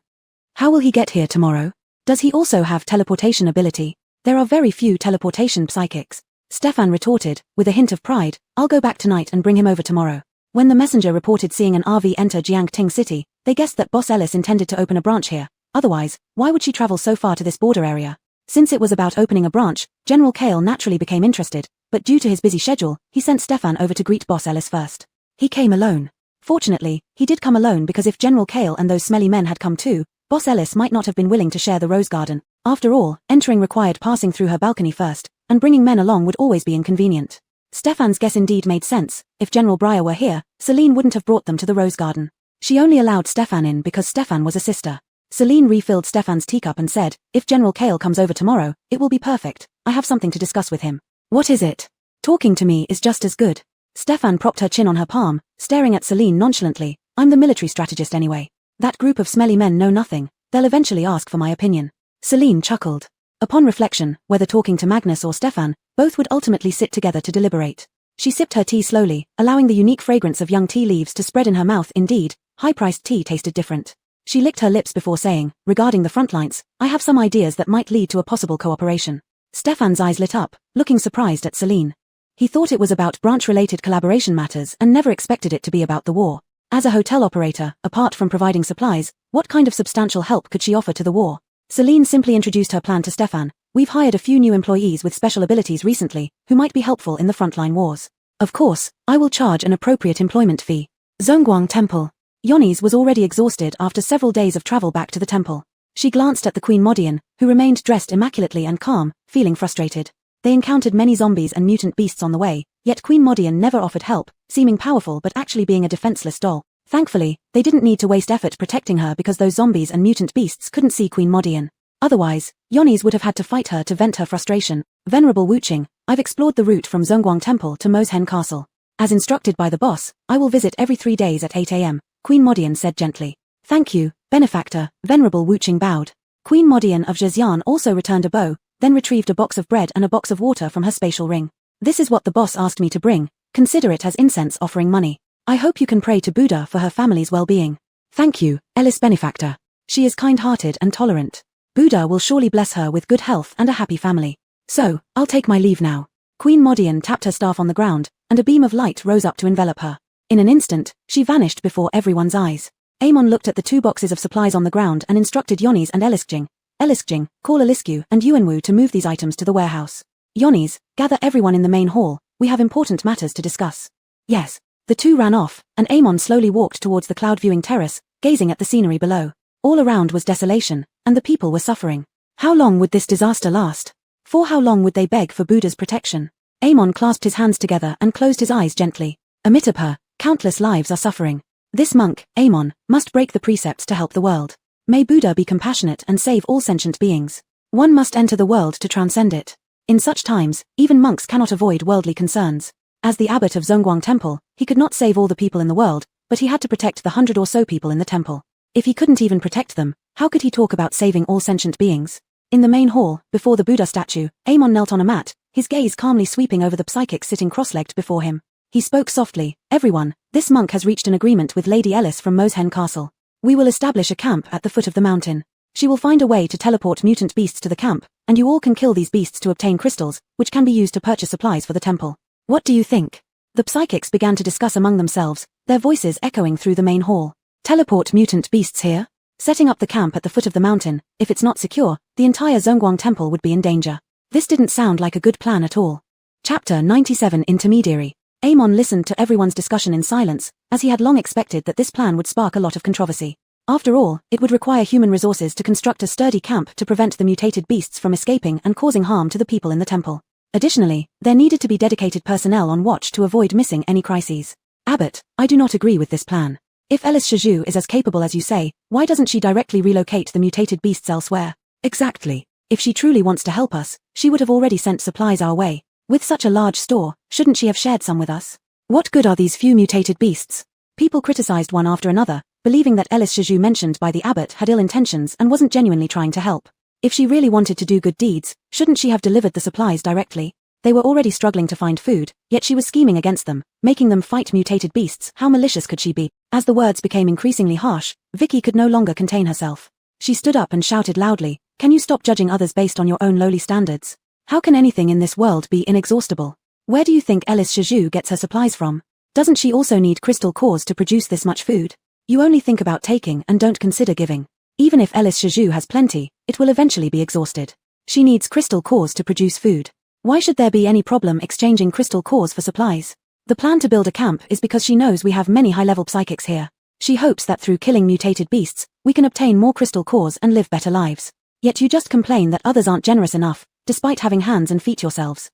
S1: How will he get here tomorrow? Does he also have teleportation ability? There are very few teleportation psychics. Stefan retorted, with a hint of pride, I'll go back tonight and bring him over tomorrow. When the messenger reported seeing an RV enter Jiangting City, they guessed that Boss Ellis intended to open a branch here. Otherwise, why would she travel so far to this border area? Since it was about opening a branch, General Kale naturally became interested, but due to his busy schedule, he sent Stefan over to greet Boss Ellis first. He came alone. Fortunately, he did come alone because if General Kale and those smelly men had come too, Boss Ellis might not have been willing to share the rose garden. After all, entering required passing through her balcony first, and bringing men along would always be inconvenient. Stefan's guess indeed made sense. If General Breyer were here, Celine wouldn't have brought them to the rose garden. She only allowed Stefan in because Stefan was a sister. Celine refilled Stefan's teacup and said, if General Kale comes over tomorrow, it will be perfect. I have something to discuss with him. What is it? Talking to me is just as good. Stefan propped her chin on her palm, staring at Celine nonchalantly. I'm the military strategist anyway. That group of smelly men know nothing. They'll eventually ask for my opinion. Celine chuckled. Upon reflection, whether talking to Magnus or Stefan, both would ultimately sit together to deliberate. She sipped her tea slowly, allowing the unique fragrance of young tea leaves to spread in her mouth. Indeed, high-priced tea tasted different. She licked her lips before saying, regarding the front lines, I have some ideas that might lead to a possible cooperation. Stefan's eyes lit up, looking surprised at Celine. He thought it was about branch-related collaboration matters and never expected it to be about the war. As a hotel operator, apart from providing supplies, what kind of substantial help could she offer to the war? Celine simply introduced her plan to Stefan. We've hired a few new employees with special abilities recently, who might be helpful in the frontline wars. Of course, I will charge an appropriate employment fee. Zongguang Temple. Yonis was already exhausted after several days of travel back to the temple. She glanced at the Queen Modian, who remained dressed immaculately and calm, feeling frustrated. They encountered many zombies and mutant beasts on the way, yet Queen Modian never offered help, seeming powerful but actually being a defenseless doll. Thankfully, they didn't need to waste effort protecting her because those zombies and mutant beasts couldn't see Queen Modian. Otherwise, Yonis would have had to fight her to vent her frustration. Venerable Wuching, I've explored the route from Zongguang Temple to Moshen Castle. As instructed by the boss, I will visit every 3 days at 8 a.m., Queen Modian said gently. Thank you, benefactor. Venerable Wuching bowed. Queen Modian of Zhejiang also returned a bow, then retrieved a box of bread and a box of water from her spatial ring. This is what the boss asked me to bring. Consider it as incense offering money. I hope you can pray to Buddha for her family's well-being. Thank you, Ellis benefactor. She is kind-hearted and tolerant. Buddha will surely bless her with good health and a happy family. So, I'll take my leave now. Queen Modian tapped her staff on the ground, and a beam of light rose up to envelop her. In an instant, she vanished before everyone's eyes. Amon looked at the 2 boxes of supplies on the ground and instructed Yonis and Eliskjing. Eliskjing, call Eliskyu and Yuanwu to move these items to the warehouse. Yonis, gather everyone in the main hall. We have important matters to discuss. Yes. The 2 ran off, and Amon slowly walked towards the cloud-viewing terrace, gazing at the scenery below. All around was desolation, and the people were suffering. How long would this disaster last? For how long would they beg for Buddha's protection? Amon clasped his hands together and closed his eyes gently. Amitabha, countless lives are suffering. This monk, Amon, must break the precepts to help the world. May Buddha be compassionate and save all sentient beings. One must enter the world to transcend it. In such times, even monks cannot avoid worldly concerns. As the abbot of Zongguang Temple, he could not save all the people in the world, but he had to protect the 100 or so people in the temple. If he couldn't even protect them, how could he talk about saving all sentient beings? In the main hall, before the Buddha statue, Amon knelt on a mat, his gaze calmly sweeping over the psychics sitting cross-legged before him. He spoke softly, "Everyone, this monk has reached an agreement with Lady Ellis from Moshen Castle. We will establish a camp at the foot of the mountain. She will find a way to teleport mutant beasts to the camp, and you all can kill these beasts to obtain crystals, which can be used to purchase supplies for the temple. What do you think?" The psychics began to discuss among themselves, their voices echoing through the main hall. Teleport mutant beasts here? Setting up the camp at the foot of the mountain, if it's not secure, the entire Zhongguang temple would be in danger. This didn't sound like a good plan at all. Chapter 97 Intermediary. Amon listened to everyone's discussion in silence, as he had long expected that this plan would spark a lot of controversy. After all, it would require human resources to construct a sturdy camp to prevent the mutated beasts from escaping and causing harm to the people in the temple. Additionally, there needed to be dedicated personnel on watch to avoid missing any crises. Abbot, I do not agree with this plan. If Ellis Shiju is as capable as you say, why doesn't she directly relocate the mutated beasts elsewhere? Exactly. If she truly wants to help us, she would have already sent supplies our way. With such a large store, shouldn't she have shared some with us? What good are these few mutated beasts? People criticized one after another, believing that Ellis Shiju mentioned by the abbot had ill intentions and wasn't genuinely trying to help. If she really wanted to do good deeds, shouldn't she have delivered the supplies directly? They were already struggling to find food, yet she was scheming against them, making them fight mutated beasts. How malicious could she be? As the words became increasingly harsh, Vicky could no longer contain herself. She stood up and shouted loudly, "Can you stop judging others based on your own lowly standards? How can anything in this world be inexhaustible? Where do you think Ellis Shiju gets her supplies from? Doesn't she also need crystal cores to produce this much food? You only think about taking and don't consider giving. Even if Ellis Shiju has plenty, it will eventually be exhausted. She needs crystal cores to produce food. Why should there be any problem exchanging crystal cores for supplies? The plan to build a camp is because she knows we have many high-level psychics here. She hopes that through killing mutated beasts, we can obtain more crystal cores and live better lives. Yet you just complain that others aren't generous enough, despite having hands and feet yourselves.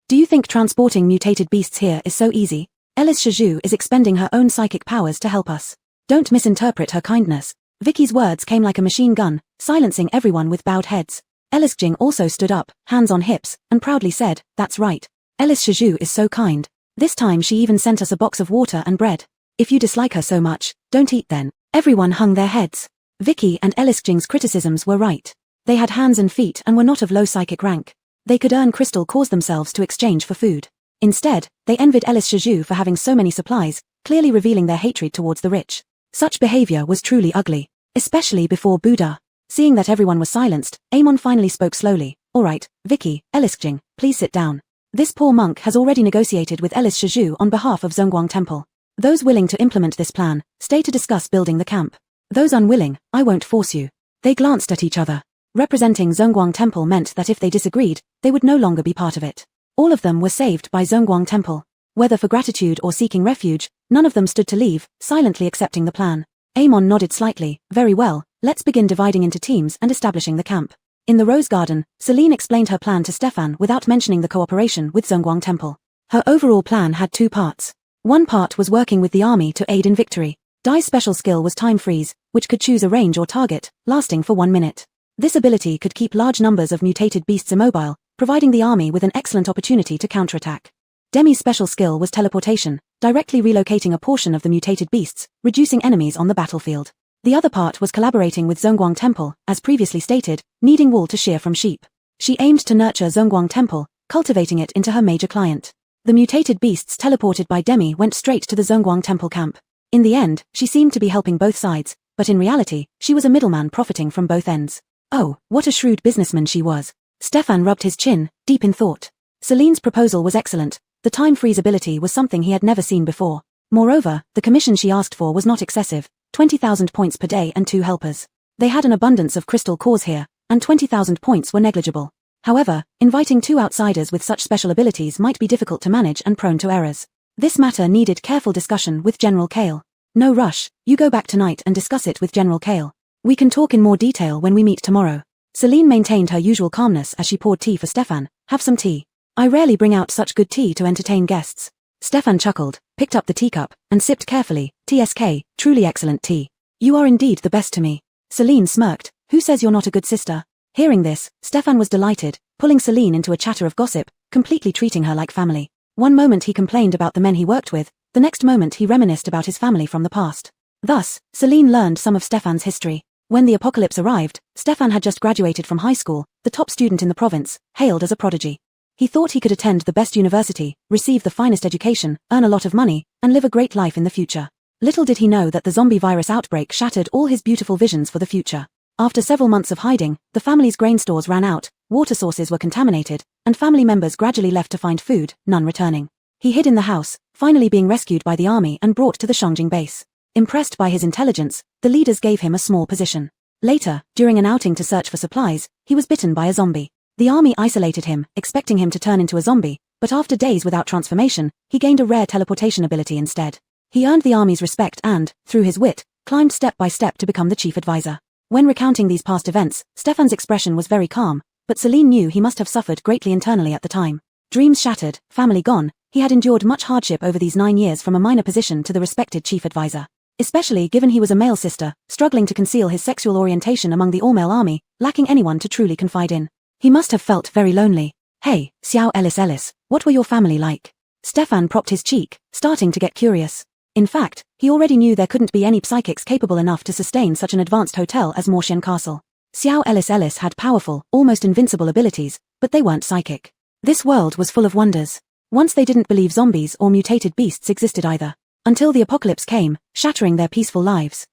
S1: Do you think transporting mutated beasts here is so easy? Ellis Shiju is expending her own psychic powers to help us. Don't misinterpret her kindness. Vicky's words came like a machine gun, silencing everyone with bowed heads. Ellis Jing also stood up, hands on hips, and proudly said, "That's right. Ellis Shiju is so kind. This time she even sent us a box of water and bread. If you dislike her so much, don't eat then." Everyone hung their heads. Vicky and Ellis Jing's criticisms were right. They had hands and feet and were not of low psychic rank. They could earn crystal cores themselves to exchange for food. Instead, they envied Ellis Shiju for having so many supplies, clearly revealing their hatred towards the rich. Such behavior was truly ugly, especially before Buddha. Seeing that everyone was silenced, Amon finally spoke slowly. "All right, Vicky, Ellis Jing, please sit down. This poor monk has already negotiated with Ellis Shiju on behalf of Zhongguang Temple. Those willing to implement this plan, stay to discuss building the camp. Those unwilling, I won't force you." They glanced at each other. Representing Zhongguang Temple meant that if they disagreed, they would no longer be part of it. All of them were saved by Zhongguang Temple. Whether for gratitude or seeking refuge, none of them stood to leave, silently accepting the plan. Amon nodded slightly. "Very well, let's begin dividing into teams and establishing the camp." In the Rose Garden, Celine explained her plan to Stefan without mentioning the cooperation with Zhongguang Temple. Her overall plan had two parts. One part was working with the army to aid in victory. Dai's special skill was Time Freeze, which could choose a range or target, lasting for 1 minute. This ability could keep large numbers of mutated beasts immobile, providing the army with an excellent opportunity to counterattack. Demi's special skill was teleportation, directly relocating a portion of the mutated beasts, reducing enemies on the battlefield. The other part was collaborating with Zhongguang Temple, as previously stated, needing wool to shear from sheep. She aimed to nurture Zhongguang Temple, cultivating it into her major client. The mutated beasts teleported by Demi went straight to the Zhongguang Temple camp. In the end, she seemed to be helping both sides, but in reality, she was a middleman profiting from both ends. Oh, what a shrewd businessman she was. Stefan rubbed his chin, deep in thought. Celine's proposal was excellent. The time freeze ability was something he had never seen before. Moreover, the commission she asked for was not excessive, 20,000 points per day and 2 helpers. They had an abundance of crystal cores here, and 20,000 points were negligible. However, inviting 2 outsiders with such special abilities might be difficult to manage and prone to errors. This matter needed careful discussion with General Kale. "No rush, you go back tonight and discuss it with General Kale. We can talk in more detail when we meet tomorrow." Celine maintained her usual calmness as she poured tea for Stefan. "Have some tea. I rarely bring out such good tea to entertain guests." Stefan chuckled, picked up the teacup, and sipped carefully. "TSK, truly excellent tea. You are indeed the best to me." Celine smirked. "Who says you're not a good sister?" Hearing this, Stefan was delighted, pulling Celine into a chatter of gossip, completely treating her like family. One moment he complained about the men he worked with, the next moment he reminisced about his family from the past. Thus, Celine learned some of Stefan's history. When the apocalypse arrived, Stefan had just graduated from high school, the top student in the province, hailed as a prodigy. He thought he could attend the best university, receive the finest education, earn a lot of money, and live a great life in the future. Little did he know that the zombie virus outbreak shattered all his beautiful visions for the future. After several months of hiding, the family's grain stores ran out, water sources were contaminated, and family members gradually left to find food, none returning. He hid in the house, finally being rescued by the army and brought to the Shangjing base. Impressed by his intelligence, the leaders gave him a small position. Later, during an outing to search for supplies, he was bitten by a zombie. The army isolated him, expecting him to turn into a zombie, but after days without transformation, he gained a rare teleportation ability instead. He earned the army's respect and, through his wit, climbed step by step to become the chief advisor. When recounting these past events, Stefan's expression was very calm, but Celine knew he must have suffered greatly internally at the time. Dreams shattered, family gone, he had endured much hardship over these 9 years from a minor position to the respected chief advisor. Especially given he was a male sister, struggling to conceal his sexual orientation among the all-male army, lacking anyone to truly confide in. He must have felt very lonely. Hey, Xiao Ellis, what were your family like? Stefan propped his cheek, starting to get curious. In fact, he already knew there couldn't be any psychics capable enough to sustain such an advanced hotel as Morshian Castle. Xiao Ellis had powerful, almost invincible abilities, but they weren't psychic. This world was full of wonders. Once they didn't believe zombies or mutated beasts existed either. Until the apocalypse came, shattering their peaceful lives.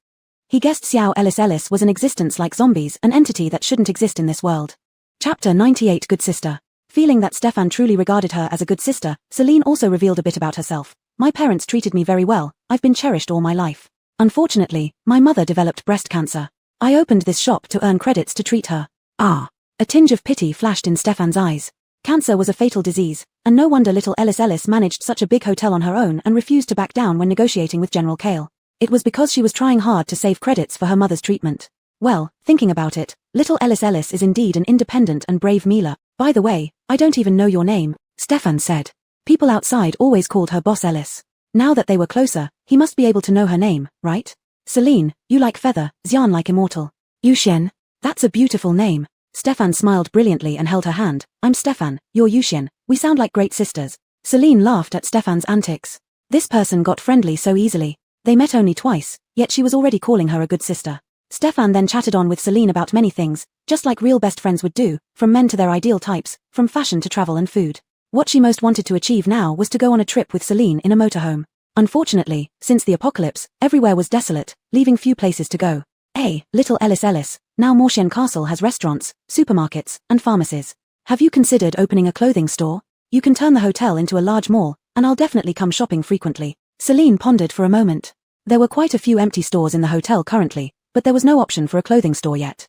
S1: He guessed Xiao Ellis was an existence like zombies, an entity that shouldn't exist in this world. Chapter 98 Good Sister. Feeling that Stefan truly regarded her as a good sister, Celine also revealed a bit about herself. My parents treated me very well, I've been cherished all my life. Unfortunately, my mother developed breast cancer. I opened this shop to earn credits to treat her. Ah. A tinge of pity flashed in Stefan's eyes. Cancer was a fatal disease, and no wonder little Ellis managed such a big hotel on her own and refused to back down when negotiating with General Kale. It was because she was trying hard to save credits for her mother's treatment. Well, thinking about it, little Ellis is indeed an independent and brave Mila. By the way, I don't even know your name, Stefan said. People outside always called her Boss Ellis. Now that they were closer, he must be able to know her name, right? Celine, you like feather, Xian like immortal. Yuxian, that's a beautiful name. Stefan smiled brilliantly and held her hand. I'm Stefan, you're Yuxian, we sound like great sisters. Celine laughed at Stefan's antics. This person got friendly so easily. They met only twice, yet she was already calling her a good sister. Stefan then chatted on with Celine about many things, just like real best friends would do, from men to their ideal types, from fashion to travel and food. What she most wanted to achieve now was to go on a trip with Celine in a motorhome. Unfortunately, since the apocalypse, everywhere was desolate, leaving few places to go. Hey, little Ellis, now Morshian Castle has restaurants, supermarkets, and pharmacies. Have you considered opening a clothing store? You can turn the hotel into a large mall, and I'll definitely come shopping frequently. Celine pondered for a moment. There were quite a few empty stores in the hotel currently, but there was no option for a clothing store yet.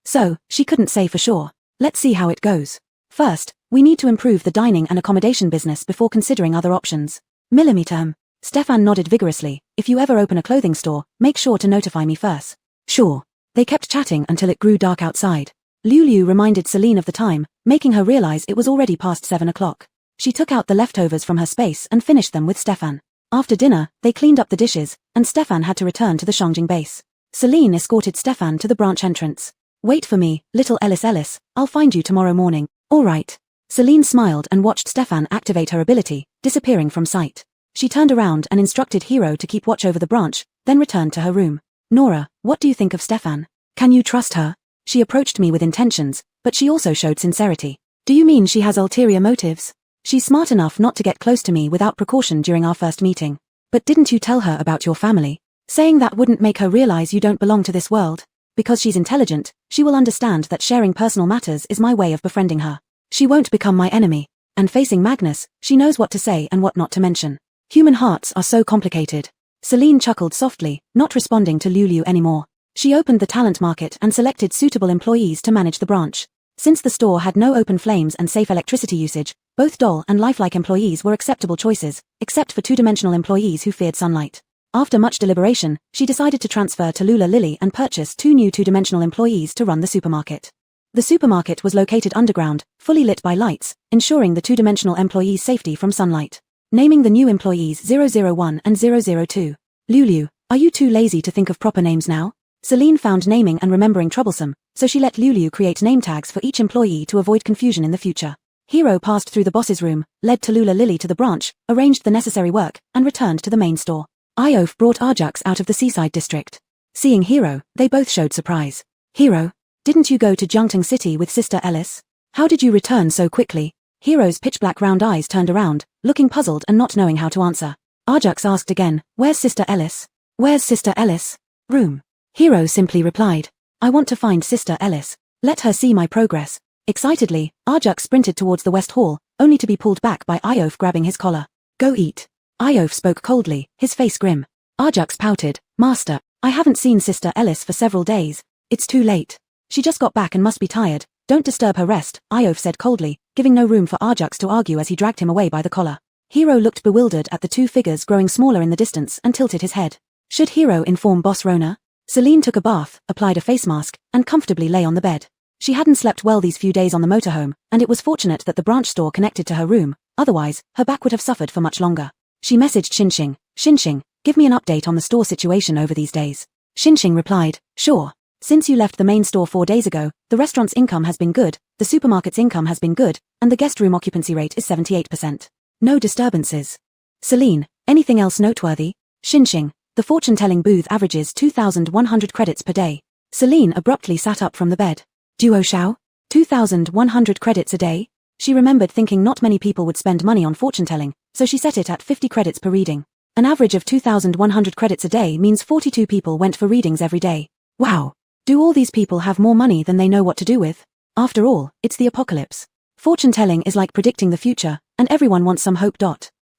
S1: So, she couldn't say for sure. Let's see how it goes. First, we need to improve the dining and accommodation business before considering other options. Millimeter. Stefan nodded vigorously. If you ever open a clothing store, make sure to notify me first. Sure. They kept chatting until it grew dark outside. Liu reminded Celine of the time, making her realize it was already past 7 o'clock. She took out the leftovers from her space and finished them with Stefan. After dinner, they cleaned up the dishes, and Stefan had to return to the Shangjing base. Celine escorted Stefan to the branch entrance. Wait for me, little Ellis, I'll find you tomorrow morning. All right. Celine smiled and watched Stefan activate her ability, disappearing from sight. She turned around and instructed Hero to keep watch over the branch, then returned to her room. Nora, what do you think of Stefan? Can you trust her? She approached me with intentions, but she also showed sincerity. Do you mean she has ulterior motives? She's smart enough not to get close to me without precaution during our first meeting. But didn't you tell her about your family? Saying that wouldn't make her realize you don't belong to this world. Because she's intelligent, she will understand that sharing personal matters is my way of befriending her. She won't become my enemy. And facing Magnus, she knows what to say and what not to mention. Human hearts are so complicated. Celine chuckled softly, not responding to Liu anymore. She opened the talent market and selected suitable employees to manage the branch. Since the store had no open flames and safe electricity usage, both doll and lifelike employees were acceptable choices, except for two-dimensional employees who feared sunlight. After much deliberation, she decided to transfer to Lula Lily and purchase 2 new two-dimensional employees to run the supermarket. The supermarket was located underground, fully lit by lights, ensuring the two-dimensional employees' safety from sunlight. Naming the new employees 001 and 002. Liu, are you too lazy to think of proper names now? Celine found naming and remembering troublesome, so she let Liu create name tags for each employee to avoid confusion in the future. Hero passed through the boss's room, led to Lula Lily to the branch, arranged the necessary work, and returned to the main store. Iof brought Arjux out of the seaside district. Seeing Hero, they both showed surprise. Hero, didn't you go to Jungting City with Sister Ellis? How did you return so quickly? Hero's pitch-black round eyes turned around, looking puzzled and not knowing how to answer. Arjux asked again, where's Sister Ellis? Where's Sister Ellis? Room. Hero simply replied, I want to find Sister Ellis. Let her see my progress. Excitedly, Arjux sprinted towards the West Hall, only to be pulled back by Iof grabbing his collar. Go eat. Iof spoke coldly, his face grim. Arjux pouted, Master, I haven't seen Sister Ellis for several days. It's too late. She just got back and must be tired. Don't disturb her rest, Iof said coldly, giving no room for Arjux to argue as he dragged him away by the collar. Hero looked bewildered at the two figures growing smaller in the distance and tilted his head. Should Hero inform Boss Rona? Celine took a bath, applied a face mask, and comfortably lay on the bed. She hadn't slept well these few days on the motorhome, and it was fortunate that the branch store connected to her room, otherwise, her back would have suffered for much longer. She messaged Xinxing, Xinxing, give me an update on the store situation over these days. Xinxing replied, sure. Since you left the main store 4 days ago, the restaurant's income has been good, the supermarket's income has been good, and the guest room occupancy rate is 78%. No disturbances. Celine, anything else noteworthy? Xinxing, the fortune-telling booth averages 2,100 credits per day. Celine abruptly sat up from the bed. Duo Xiao? 2,100 credits a day? She remembered thinking not many people would spend money on fortune-telling, so she set it at 50 credits per reading. An average of 2,100 credits a day means 42 people went for readings every day. Wow! Do all these people have more money than they know what to do with? After all, it's the apocalypse. Fortune-telling is like predicting the future, and everyone wants some hope.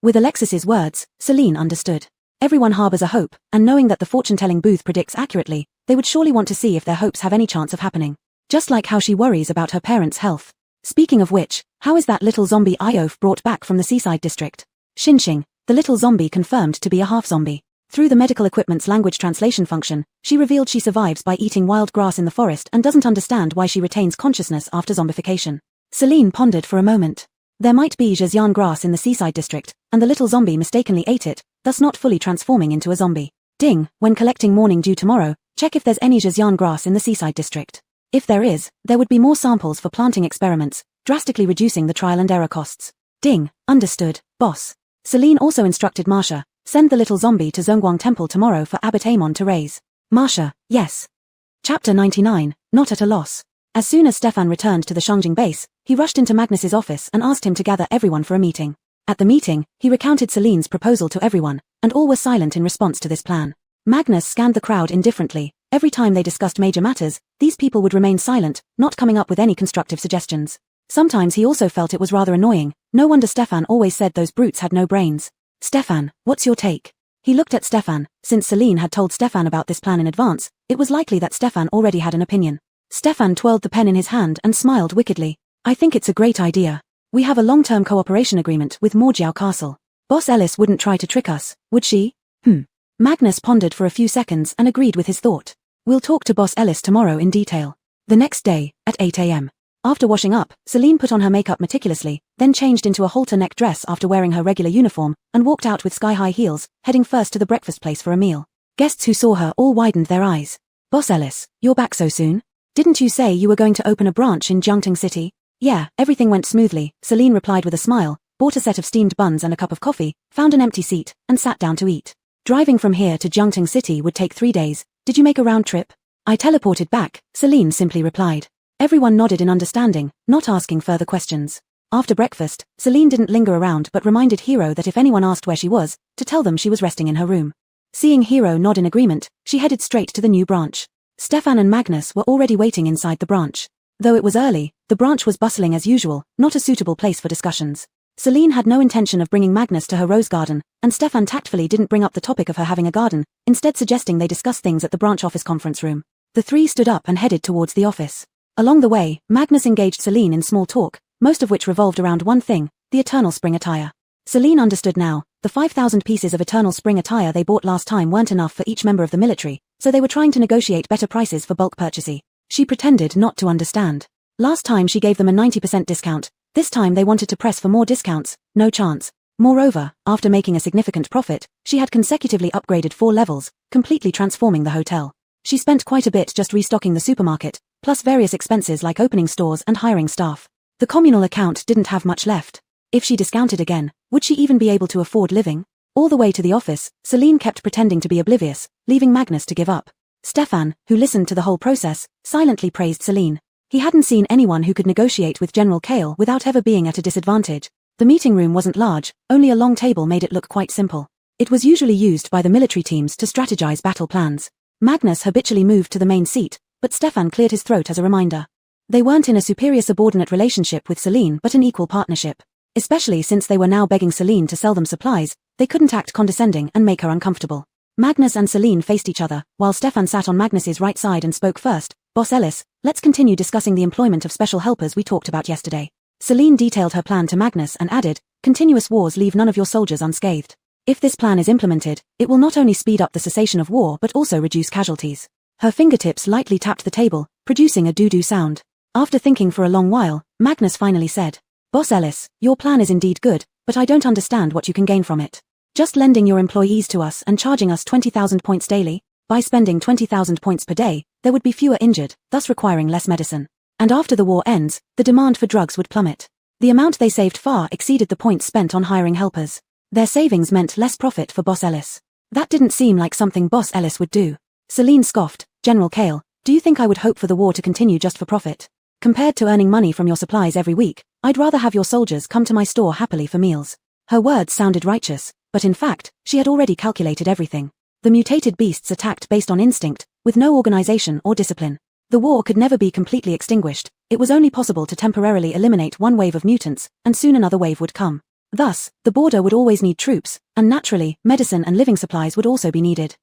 S1: With Alexis's words, Celine understood. Everyone harbors a hope, and knowing that the fortune-telling booth predicts accurately, they would surely want to see if their hopes have any chance of happening. Just like how she worries about her parents' health. Speaking of which, how is that little zombie Iof brought back from the seaside district? Xinxing, the little zombie confirmed to be a half-zombie. Through the medical equipment's language translation function, she revealed she survives by eating wild grass in the forest and doesn't understand why she retains consciousness after zombification. Celine pondered for a moment. There might be Zhejiang grass in the seaside district, and the little zombie mistakenly ate it, thus not fully transforming into a zombie. Ding, when collecting morning dew tomorrow, check if there's any Zhejiang grass in the seaside district. If there is, there would be more samples for planting experiments, drastically reducing the trial and error costs. Ding, understood, boss. Celine also instructed Marsha, send the little zombie to Zhongguang Temple tomorrow for Abbot Amon to raise. Marsha, yes. Chapter 99, not at a loss. As soon as Stefan returned to the Shangjing base, he rushed into Magnus's office and asked him to gather everyone for a meeting. At the meeting, he recounted Celine's proposal to everyone, and all were silent in response to this plan. Magnus scanned the crowd indifferently. Every time they discussed major matters, these people would remain silent, not coming up with any constructive suggestions. Sometimes he also felt it was rather annoying. No wonder Stefan always said those brutes had no brains. Stefan, what's your take? He looked at Stefan. Since Celine had told Stefan about this plan in advance, it was likely that Stefan already had an opinion. Stefan twirled the pen in his hand and smiled wickedly. I think it's a great idea. We have a long-term cooperation agreement with Morjiao Castle. Boss Ellis wouldn't try to trick us, would she? Magnus pondered for a few seconds and agreed with his thought. We'll talk to Boss Ellis tomorrow in detail. The next day, at 8 a.m. After washing up, Celine put on her makeup meticulously, then changed into a halter neck dress after wearing her regular uniform, and walked out with sky-high heels, heading first to the breakfast place for a meal. Guests who saw her all widened their eyes. Boss Ellis, you're back so soon? Didn't you say you were going to open a branch in Jungting City? Yeah, everything went smoothly, Celine replied with a smile, bought a set of steamed buns and a cup of coffee, found an empty seat, and sat down to eat. Driving from here to Jungting City would take 3 days. Did you make a round trip? I teleported back, Celine simply replied. Everyone nodded in understanding, not asking further questions. After breakfast, Celine didn't linger around but reminded Hero that if anyone asked where she was, to tell them she was resting in her room. Seeing Hero nod in agreement, she headed straight to the new branch. Stefan and Magnus were already waiting inside the branch. Though it was early, the branch was bustling as usual, not a suitable place for discussions. Celine had no intention of bringing Magnus to her rose garden, and Stefan tactfully didn't bring up the topic of her having a garden, instead suggesting they discuss things at the branch office conference room. The three stood up and headed towards the office. Along the way, Magnus engaged Celine in small talk, most of which revolved around one thing, the Eternal Spring attire. Celine understood now, the 5,000 pieces of Eternal Spring attire they bought last time weren't enough for each member of the military, so they were trying to negotiate better prices for bulk purchasing. She pretended not to understand. Last time she gave them a 90% discount, this time they wanted to press for more discounts, no chance. Moreover, after making a significant profit, she had consecutively upgraded 4 levels, completely transforming the hotel. She spent quite a bit just restocking the supermarket, plus various expenses like opening stores and hiring staff. The communal account didn't have much left. If she discounted again, would she even be able to afford living? All the way to the office, Celine kept pretending to be oblivious, leaving Magnus to give up. Stefan, who listened to the whole process, silently praised Celine. He hadn't seen anyone who could negotiate with General Kale without ever being at a disadvantage. The meeting room wasn't large, only a long table made it look quite simple. It was usually used by the military teams to strategize battle plans. Magnus habitually moved to the main seat, but Stefan cleared his throat as a reminder. They weren't in a superior-subordinate relationship with Celine but an equal partnership. Especially since they were now begging Celine to sell them supplies, they couldn't act condescending and make her uncomfortable. Magnus and Celine faced each other, while Stefan sat on Magnus's right side and spoke first. Boss Ellis, let's continue discussing the employment of special helpers we talked about yesterday. Celine detailed her plan to Magnus and added, continuous wars leave none of your soldiers unscathed. If this plan is implemented, it will not only speed up the cessation of war but also reduce casualties. Her fingertips lightly tapped the table, producing a doo-doo sound. After thinking for a long while, Magnus finally said, Boss Ellis, your plan is indeed good, but I don't understand what you can gain from it. Just lending your employees to us and charging us 20,000 points daily? By spending 20,000 points per day, there would be fewer injured, thus requiring less medicine. And after the war ends, the demand for drugs would plummet. The amount they saved far exceeded the points spent on hiring helpers. Their savings meant less profit for Boss Ellis. That didn't seem like something Boss Ellis would do. Celine scoffed, General Kale, do you think I would hope for the war to continue just for profit? Compared to earning money from your supplies every week, I'd rather have your soldiers come to my store happily for meals. Her words sounded righteous, but in fact, she had already calculated everything. The mutated beasts attacked based on instinct, with no organization or discipline. The war could never be completely extinguished, it was only possible to temporarily eliminate one wave of mutants, and soon another wave would come. Thus, the border would always need troops, and naturally, medicine and living supplies would also be needed.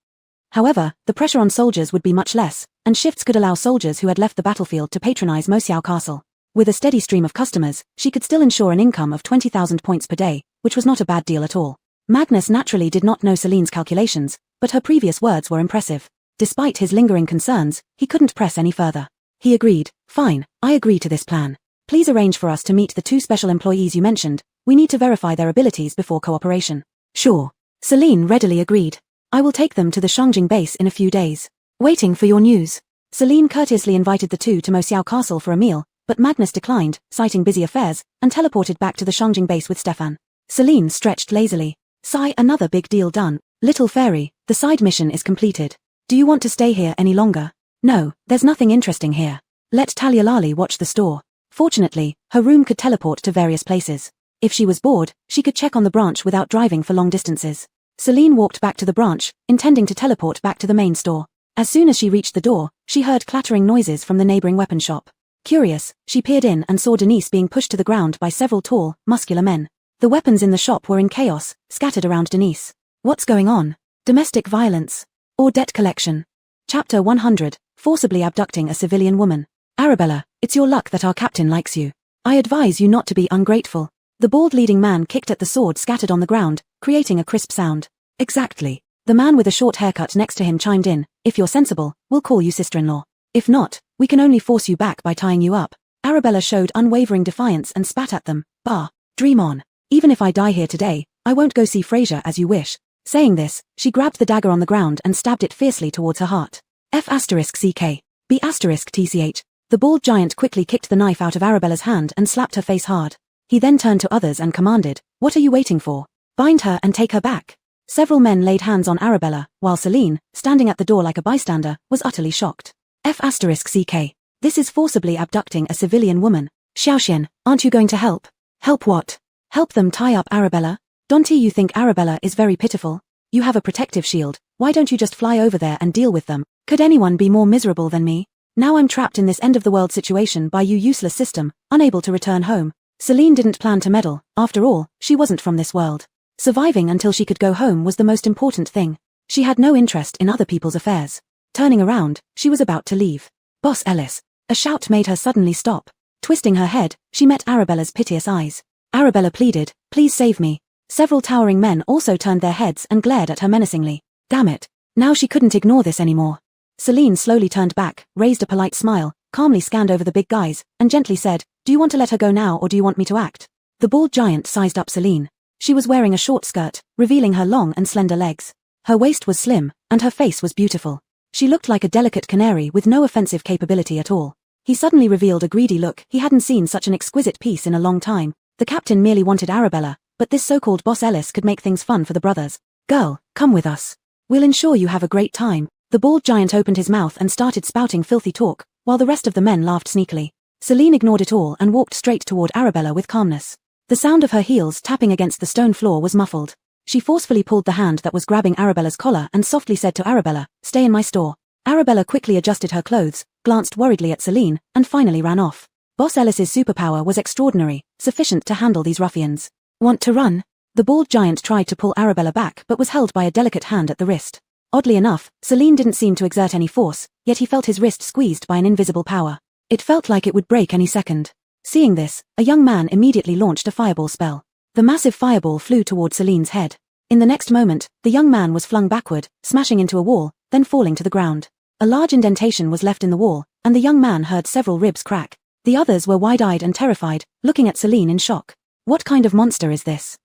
S1: However, the pressure on soldiers would be much less, and shifts could allow soldiers who had left the battlefield to patronize Moxiao Castle. With a steady stream of customers, she could still ensure an income of 20,000 points per day, which was not a bad deal at all. Magnus naturally did not know Celine's calculations, but her previous words were impressive. Despite his lingering concerns, he couldn't press any further. He agreed, fine, I agree to this plan. Please arrange for us to meet the 2 special employees you mentioned. We need to verify their abilities before cooperation. Sure. Celine readily agreed. I will take them to the Shangjing base in a few days. Waiting for your news. Celine courteously invited the 2 to Moxiao Castle for a meal, but Magnus declined, citing busy affairs, and teleported back to the Shangjing base with Stefan. Celine stretched lazily. Sigh, another big deal done. Little fairy, the side mission is completed. Do you want to stay here any longer? No, there's nothing interesting here. Let Talyalali watch the store. Fortunately, her room could teleport to various places. If she was bored, she could check on the branch without driving for long distances. Celine walked back to the branch, intending to teleport back to the main store. As soon as she reached the door, she heard clattering noises from the neighboring weapon shop. Curious, she peered in and saw Denise being pushed to the ground by several tall, muscular men. The weapons in the shop were in chaos, scattered around Denise. What's going on? Domestic violence? Or debt collection? Chapter 100, Forcibly Abducting a Civilian Woman. Arabella, it's your luck that our captain likes you. I advise you not to be ungrateful. The bald leading man kicked at the sword scattered on the ground, creating a crisp sound. Exactly. The man with a short haircut next to him chimed in, if you're sensible, we'll call you sister-in-law. If not, we can only force you back by tying you up. Arabella showed unwavering defiance and spat at them. Bah, dream on. Even if I die here today, I won't go see Frasier as you wish. Saying this, she grabbed the dagger on the ground and stabbed it fiercely towards her heart. F***CK. B***TCH. The bald giant quickly kicked the knife out of Arabella's hand and slapped her face hard. He then turned to others and commanded, what are you waiting for? Bind her and take her back. Several men laid hands on Arabella, while Celine, standing at the door like a bystander, was utterly shocked. F***CK. This is forcibly abducting a civilian woman. Xiaoxian, aren't you going to help? Help what? Help them tie up Arabella? Don't you think Arabella is very pitiful? You have a protective shield, why don't you just fly over there and deal with them? Could anyone be more miserable than me? Now I'm trapped in this end-of-the-world situation by you useless system, unable to return home. Celine didn't plan to meddle, after all, she wasn't from this world. Surviving until she could go home was the most important thing. She had no interest in other people's affairs. Turning around, she was about to leave. Boss Ellis. A shout made her suddenly stop. Twisting her head, she met Arabella's piteous eyes. Arabella pleaded, please save me. Several towering men also turned their heads and glared at her menacingly. Damn it. Now she couldn't ignore this anymore. Celine slowly turned back, raised a polite smile, calmly scanned over the big guys, and gently said, do you want to let her go now or do you want me to act? The bald giant sized up Celine. She was wearing a short skirt, revealing her long and slender legs. Her waist was slim, and her face was beautiful. She looked like a delicate canary with no offensive capability at all. He suddenly revealed a greedy look. He hadn't seen such an exquisite piece in a long time. The captain merely wanted Arabella, but this so-called Boss Ellis could make things fun for the brothers. Girl, come with us. We'll ensure you have a great time. The bald giant opened his mouth and started spouting filthy talk, while the rest of the men laughed sneakily. Celine ignored it all and walked straight toward Arabella with calmness. The sound of her heels tapping against the stone floor was muffled. She forcefully pulled the hand that was grabbing Arabella's collar and softly said to Arabella, "Stay in my store." Arabella quickly adjusted her clothes, glanced worriedly at Celine, and finally ran off. Boss Ellis's superpower was extraordinary, sufficient to handle these ruffians. Want to run? The bald giant tried to pull Arabella back but was held by a delicate hand at the wrist. Oddly enough, Celine didn't seem to exert any force, yet he felt his wrist squeezed by an invisible power. It felt like it would break any second. Seeing this, a young man immediately launched a fireball spell. The massive fireball flew toward Celine's head. In the next moment, the young man was flung backward, smashing into a wall, then falling to the ground. A large indentation was left in the wall, and the young man heard several ribs crack. The others were wide-eyed and terrified, looking at Celine in shock. What kind of monster is this?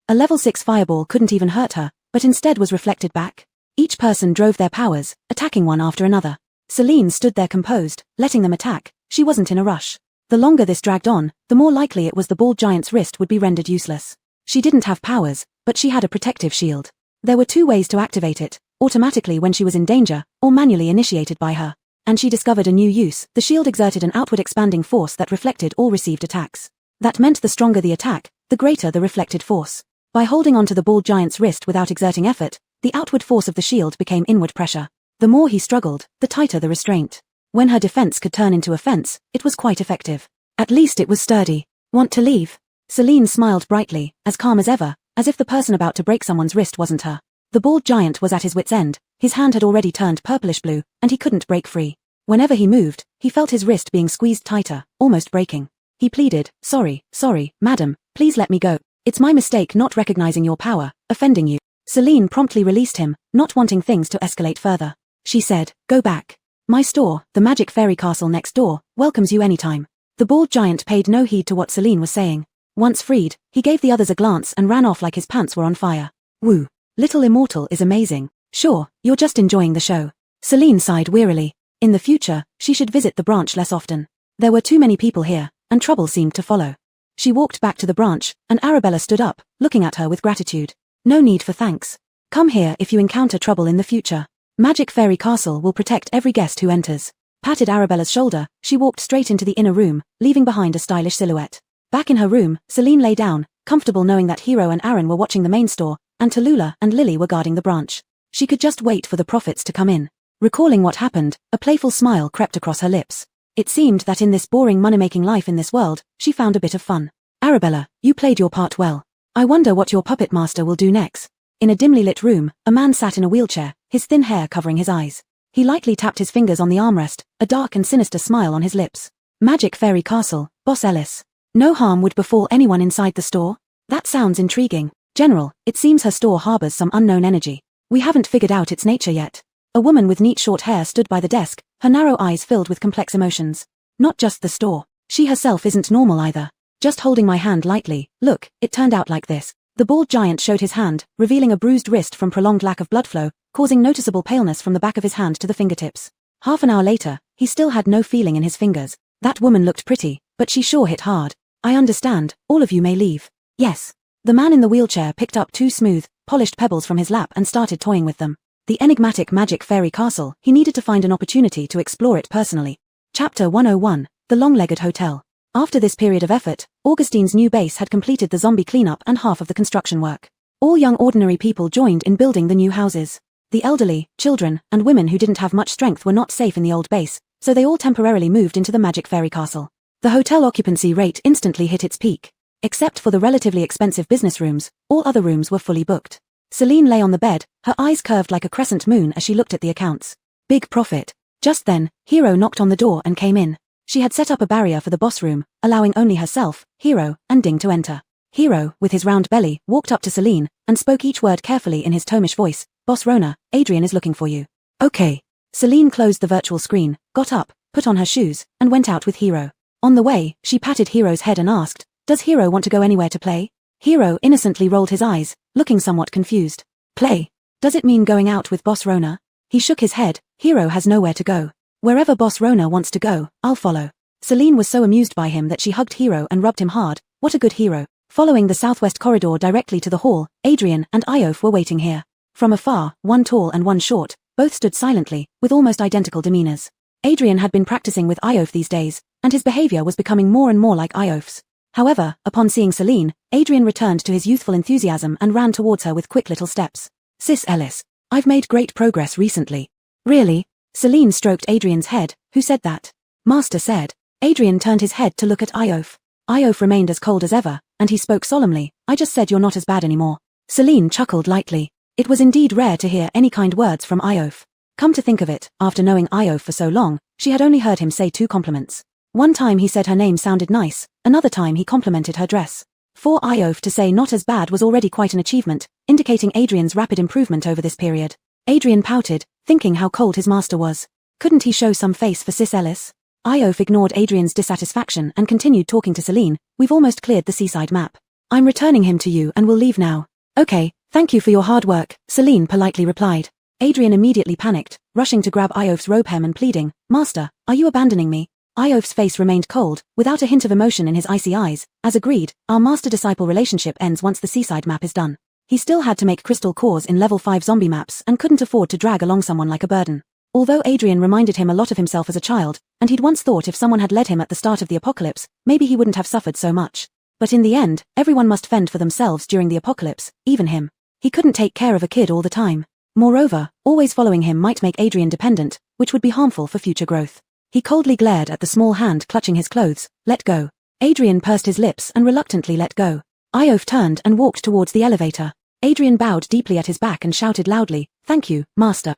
S1: A level 6 fireball couldn't even hurt her, but instead was reflected back. Each person drove their powers, attacking one after another. Celine stood there composed, letting them attack. She wasn't in a rush. The longer this dragged on, the more likely it was the bald giant's wrist would be rendered useless. She didn't have powers, but she had a protective shield. There were 2 ways to activate it, automatically when she was in danger, or manually initiated by her. And she discovered a new use. The shield exerted an outward expanding force that reflected all received attacks. That meant the stronger the attack, the greater the reflected force. By holding onto the bald giant's wrist without exerting effort, the outward force of the shield became inward pressure. The more he struggled, the tighter the restraint. When her defense could turn into offense, it was quite effective. At least it was sturdy. Want to leave? Celine smiled brightly, as calm as ever, as if the person about to break someone's wrist wasn't her. The bald giant was at his wit's end. His hand had already turned purplish blue, and he couldn't break free. Whenever he moved, he felt his wrist being squeezed tighter, almost breaking. He pleaded, sorry, madam, please let me go. It's my mistake not recognizing your power, offending you." Celine promptly released him, not wanting things to escalate further. She said, "Go back. My store, the Magic Fairy Castle next door, welcomes you anytime." The bald giant paid no heed to what Celine was saying. Once freed, he gave the others a glance and ran off like his pants were on fire. Woo. Little Immortal is amazing. Sure, you're just enjoying the show. Celine sighed wearily. In the future, she should visit the branch less often. There were too many people here, and trouble seemed to follow. She walked back to the branch, and Arabella stood up, looking at her with gratitude. "No need for thanks. Come here if you encounter trouble in the future. Magic Fairy Castle will protect every guest who enters." Patted Arabella's shoulder, she walked straight into the inner room, leaving behind a stylish silhouette. Back in her room, Celine lay down, comfortable knowing that Hero and Aaron were watching the main store, and Tallulah and Lily were guarding the branch. She could just wait for the profits to come in. Recalling what happened, a playful smile crept across her lips. It seemed that in this boring money-making life in this world, she found a bit of fun. "Arabella, you played your part well. I wonder what your puppet master will do next." In a dimly lit room, a man sat in a wheelchair, his thin hair covering his eyes. He lightly tapped his fingers on the armrest, a dark and sinister smile on his lips. "Magic Fairy Castle, Boss Ellis. No harm would befall anyone inside the store?" "That sounds intriguing. General, it seems her store harbors some unknown energy. We haven't figured out its nature yet." A woman with neat short hair stood by the desk, her narrow eyes filled with complex emotions. "Not just the store. She herself isn't normal either. Just holding my hand lightly, look, it turned out like this." The bald giant showed his hand, revealing a bruised wrist from prolonged lack of blood flow, causing noticeable paleness from the back of his hand to the fingertips. Half an hour later, he still had no feeling in his fingers. "That woman looked pretty, but she sure hit hard. I understand, all of you may leave." "Yes." The man in the wheelchair picked up 2 smooth, polished pebbles from his lap and started toying with them. The enigmatic Magic Fairy Castle, he needed to find an opportunity to explore it personally. Chapter 101, The Long-Legged Hotel. After this period of effort, Augustine's new base had completed the zombie cleanup and half of the construction work. All young ordinary people joined in building the new houses. The elderly, children, and women who didn't have much strength were not safe in the old base, so they all temporarily moved into the Magic Fairy Castle. The hotel occupancy rate instantly hit its peak. Except for the relatively expensive business rooms, all other rooms were fully booked. Celine lay on the bed, her eyes curved like a crescent moon as she looked at the accounts. Big profit. Just then, Hero knocked on the door and came in. She had set up a barrier for the boss room, allowing only herself, Hero, and Ding to enter. Hero, with his round belly, walked up to Celine, and spoke each word carefully in his Tomish voice. "Boss Rona, Adrian is looking for you." "Okay." Celine closed the virtual screen, got up, put on her shoes, and went out with Hero. On the way, she patted Hero's head and asked, "Does Hero want to go anywhere to play?" Hero innocently rolled his eyes, looking somewhat confused. "Play? Does it mean going out with Boss Rona?" He shook his head. "Hero has nowhere to go. Wherever Boss Rona wants to go, I'll follow." Celine was so amused by him that she hugged Hero and rubbed him hard. What a good hero. Following the southwest corridor directly to the hall, Adrian and Iof were waiting here. From afar, one tall and one short, both stood silently, with almost identical demeanors. Adrian had been practicing with Iof these days, and his behavior was becoming more and more like Iof's. However, upon seeing Celine, Adrian returned to his youthful enthusiasm and ran towards her with quick little steps. Sis Ellis, I've made great progress recently. Really? Celine stroked Adrian's head. Who said that? Master said. Adrian turned his head to look at Iof. Iof remained as cold as ever, and he spoke solemnly. I just said you're not as bad anymore. Celine chuckled lightly. It was indeed rare to hear any kind words from Iof. Come to think of it, after knowing Iof for so long, she had only heard him say 2 compliments. One time he said her name sounded nice, another time he complimented her dress. For Iof to say not as bad was already quite an achievement, indicating Adrian's rapid improvement over this period. Adrian pouted, thinking how cold his master was. Couldn't he show some face for Sis Ellis? Iof ignored Adrian's dissatisfaction and continued talking to Celine. We've almost cleared the seaside map. I'm returning him to you and we'll leave now. Okay, thank you for your hard work, Celine politely replied. Adrian immediately panicked, rushing to grab Iof's robe hem and pleading, Master, are you abandoning me? Iof's face remained cold, without a hint of emotion in his icy eyes. As agreed, our master-disciple relationship ends once the seaside map is done. He still had to make crystal cores in level 5 zombie maps and couldn't afford to drag along someone like a burden. Although Adrian reminded him a lot of himself as a child, and he'd once thought if someone had led him at the start of the apocalypse, maybe he wouldn't have suffered so much. But in the end, everyone must fend for themselves during the apocalypse, even him. He couldn't take care of a kid all the time. Moreover, always following him might make Adrian dependent, which would be harmful for future growth. He coldly glared at the small hand clutching his clothes. Let go. Adrian pursed his lips and reluctantly let go. Iof turned and walked towards the elevator. Adrian bowed deeply at his back and shouted loudly, Thank you, Master.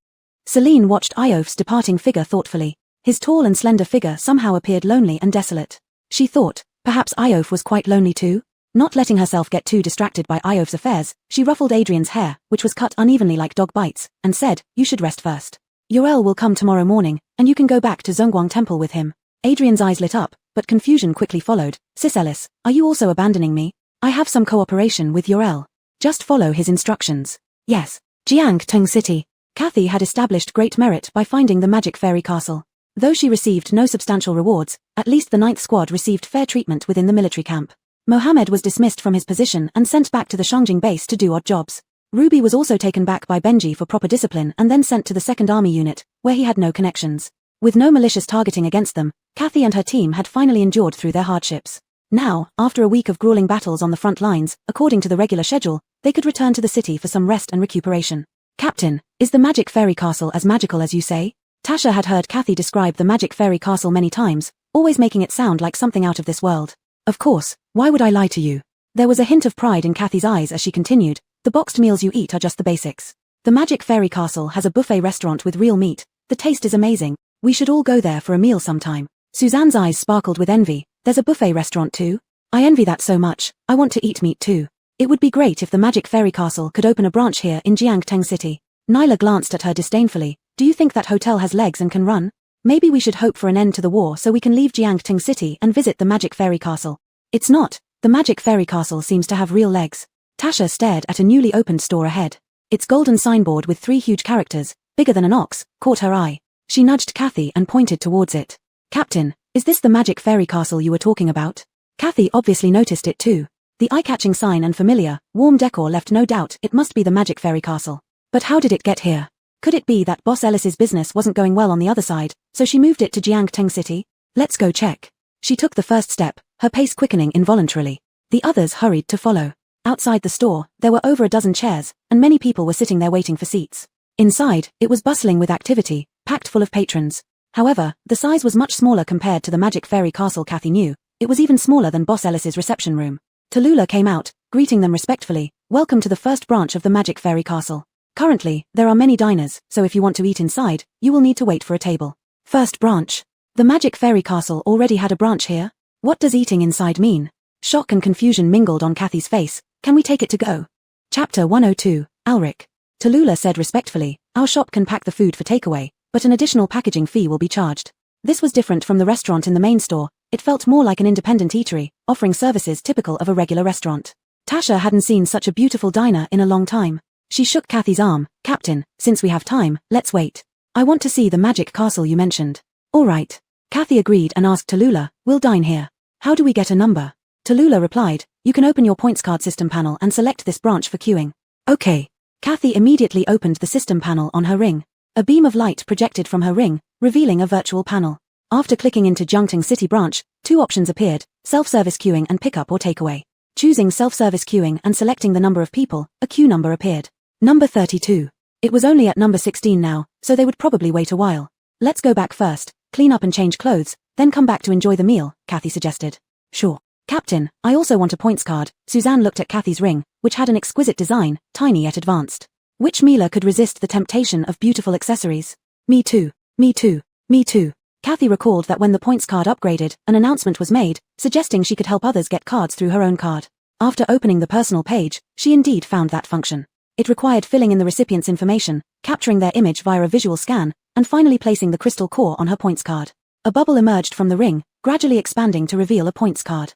S1: Celine watched Iof's departing figure thoughtfully. His tall and slender figure somehow appeared lonely and desolate. She thought, perhaps Iof was quite lonely too? Not letting herself get too distracted by Iof's affairs, she ruffled Adrian's hair, which was cut unevenly like dog bites, and said, You should rest first. Yorel will come tomorrow morning, and you can go back to Zhongguang Temple with him. Adrian's eyes lit up, but confusion quickly followed. Sis Ellis, are you also abandoning me? I have some cooperation with Yorel. Just follow his instructions. Yes. Jiangteng City. Kathy had established great merit by finding the magic fairy castle. Though she received no substantial rewards, at least the 9th Squad received fair treatment within the military camp. Mohammed was dismissed from his position and sent back to the Shangjing base to do odd jobs. Ruby was also taken back by Benji for proper discipline and then sent to the 2nd Army unit, where he had no connections. With no malicious targeting against them, Kathy and her team had finally endured through their hardships. Now, after a week of grueling battles on the front lines, according to the regular schedule, they could return to the city for some rest and recuperation. Captain, is the magic fairy castle as magical as you say? Tasha had heard Kathy describe the magic fairy castle many times, always making it sound like something out of this world. Of course, why would I lie to you? There was a hint of pride in Kathy's eyes as she continued, the boxed meals you eat are just the basics. The magic fairy castle has a buffet restaurant with real meat. The taste is amazing. We should all go there for a meal sometime. Suzanne's eyes sparkled with envy. There's a buffet restaurant too? I envy that so much. I want to eat meat too. It would be great if the magic fairy castle could open a branch here in Jiangteng City. Nyla glanced at her disdainfully. Do you think that hotel has legs and can run? Maybe we should hope for an end to the war so we can leave Jiangteng City and visit the magic fairy castle. It's not. The magic fairy castle seems to have real legs. Tasha stared at a newly opened store ahead. Its golden signboard with 3 huge characters, bigger than an ox, caught her eye. She nudged Kathy and pointed towards it. Captain, is this the magic fairy castle you were talking about? Kathy obviously noticed it too. The eye-catching sign and familiar, warm decor left no doubt it must be the magic fairy castle. But how did it get here? Could it be that Boss Ellis's business wasn't going well on the other side, so she moved it to Jiangteng City? Let's go check. She took the first step, her pace quickening involuntarily. The others hurried to follow. Outside the store, there were over a dozen chairs, and many people were sitting there waiting for seats. Inside, it was bustling with activity, packed full of patrons. However, the size was much smaller compared to the magic fairy castle Kathy knew. It was even smaller than Boss Ellis's reception room. Tallulah came out, greeting them respectfully. Welcome to the first branch of the magic fairy castle. Currently, there are many diners, so if you want to eat inside, you will need to wait for a table. First branch. The magic fairy castle already had a branch here? What does eating inside mean? Shock and confusion mingled on Kathy's face. Can we take it to go? Chapter 102, Alric. Tallulah said respectfully, our shop can pack the food for takeaway, but an additional packaging fee will be charged. This was different from the restaurant in the main store. It felt more like an independent eatery, offering services typical of a regular restaurant. Tasha hadn't seen such a beautiful diner in a long time. She shook Kathy's arm. Captain, since we have time, let's wait. I want to see the magic castle you mentioned. All right. Kathy agreed and asked Tallulah, we'll dine here. How do we get a number? Tallulah replied, "You can open your points card system panel and select this branch for queuing." Okay. Kathy immediately opened the system panel on her ring. A beam of light projected from her ring, revealing a virtual panel. After clicking into Jungting City branch, 2 options appeared, self-service queuing and pickup or takeaway. Choosing self-service queuing and selecting the number of people, a queue number appeared. Number 32. It was only at number 16 now, so they would probably wait a while. Let's go back first, clean up and change clothes, then come back to enjoy the meal, Kathy suggested. Sure. Captain, I also want a points card. Suzanne looked at Kathy's ring, which had an exquisite design, tiny yet advanced. Which Mila could resist the temptation of beautiful accessories? Me too, me too, me too. Kathy recalled that when the points card upgraded, an announcement was made, suggesting she could help others get cards through her own card. After opening the personal page, she indeed found that function. It required filling in the recipient's information, capturing their image via a visual scan, and finally placing the crystal core on her points card. A bubble emerged from the ring, gradually expanding to reveal a points card.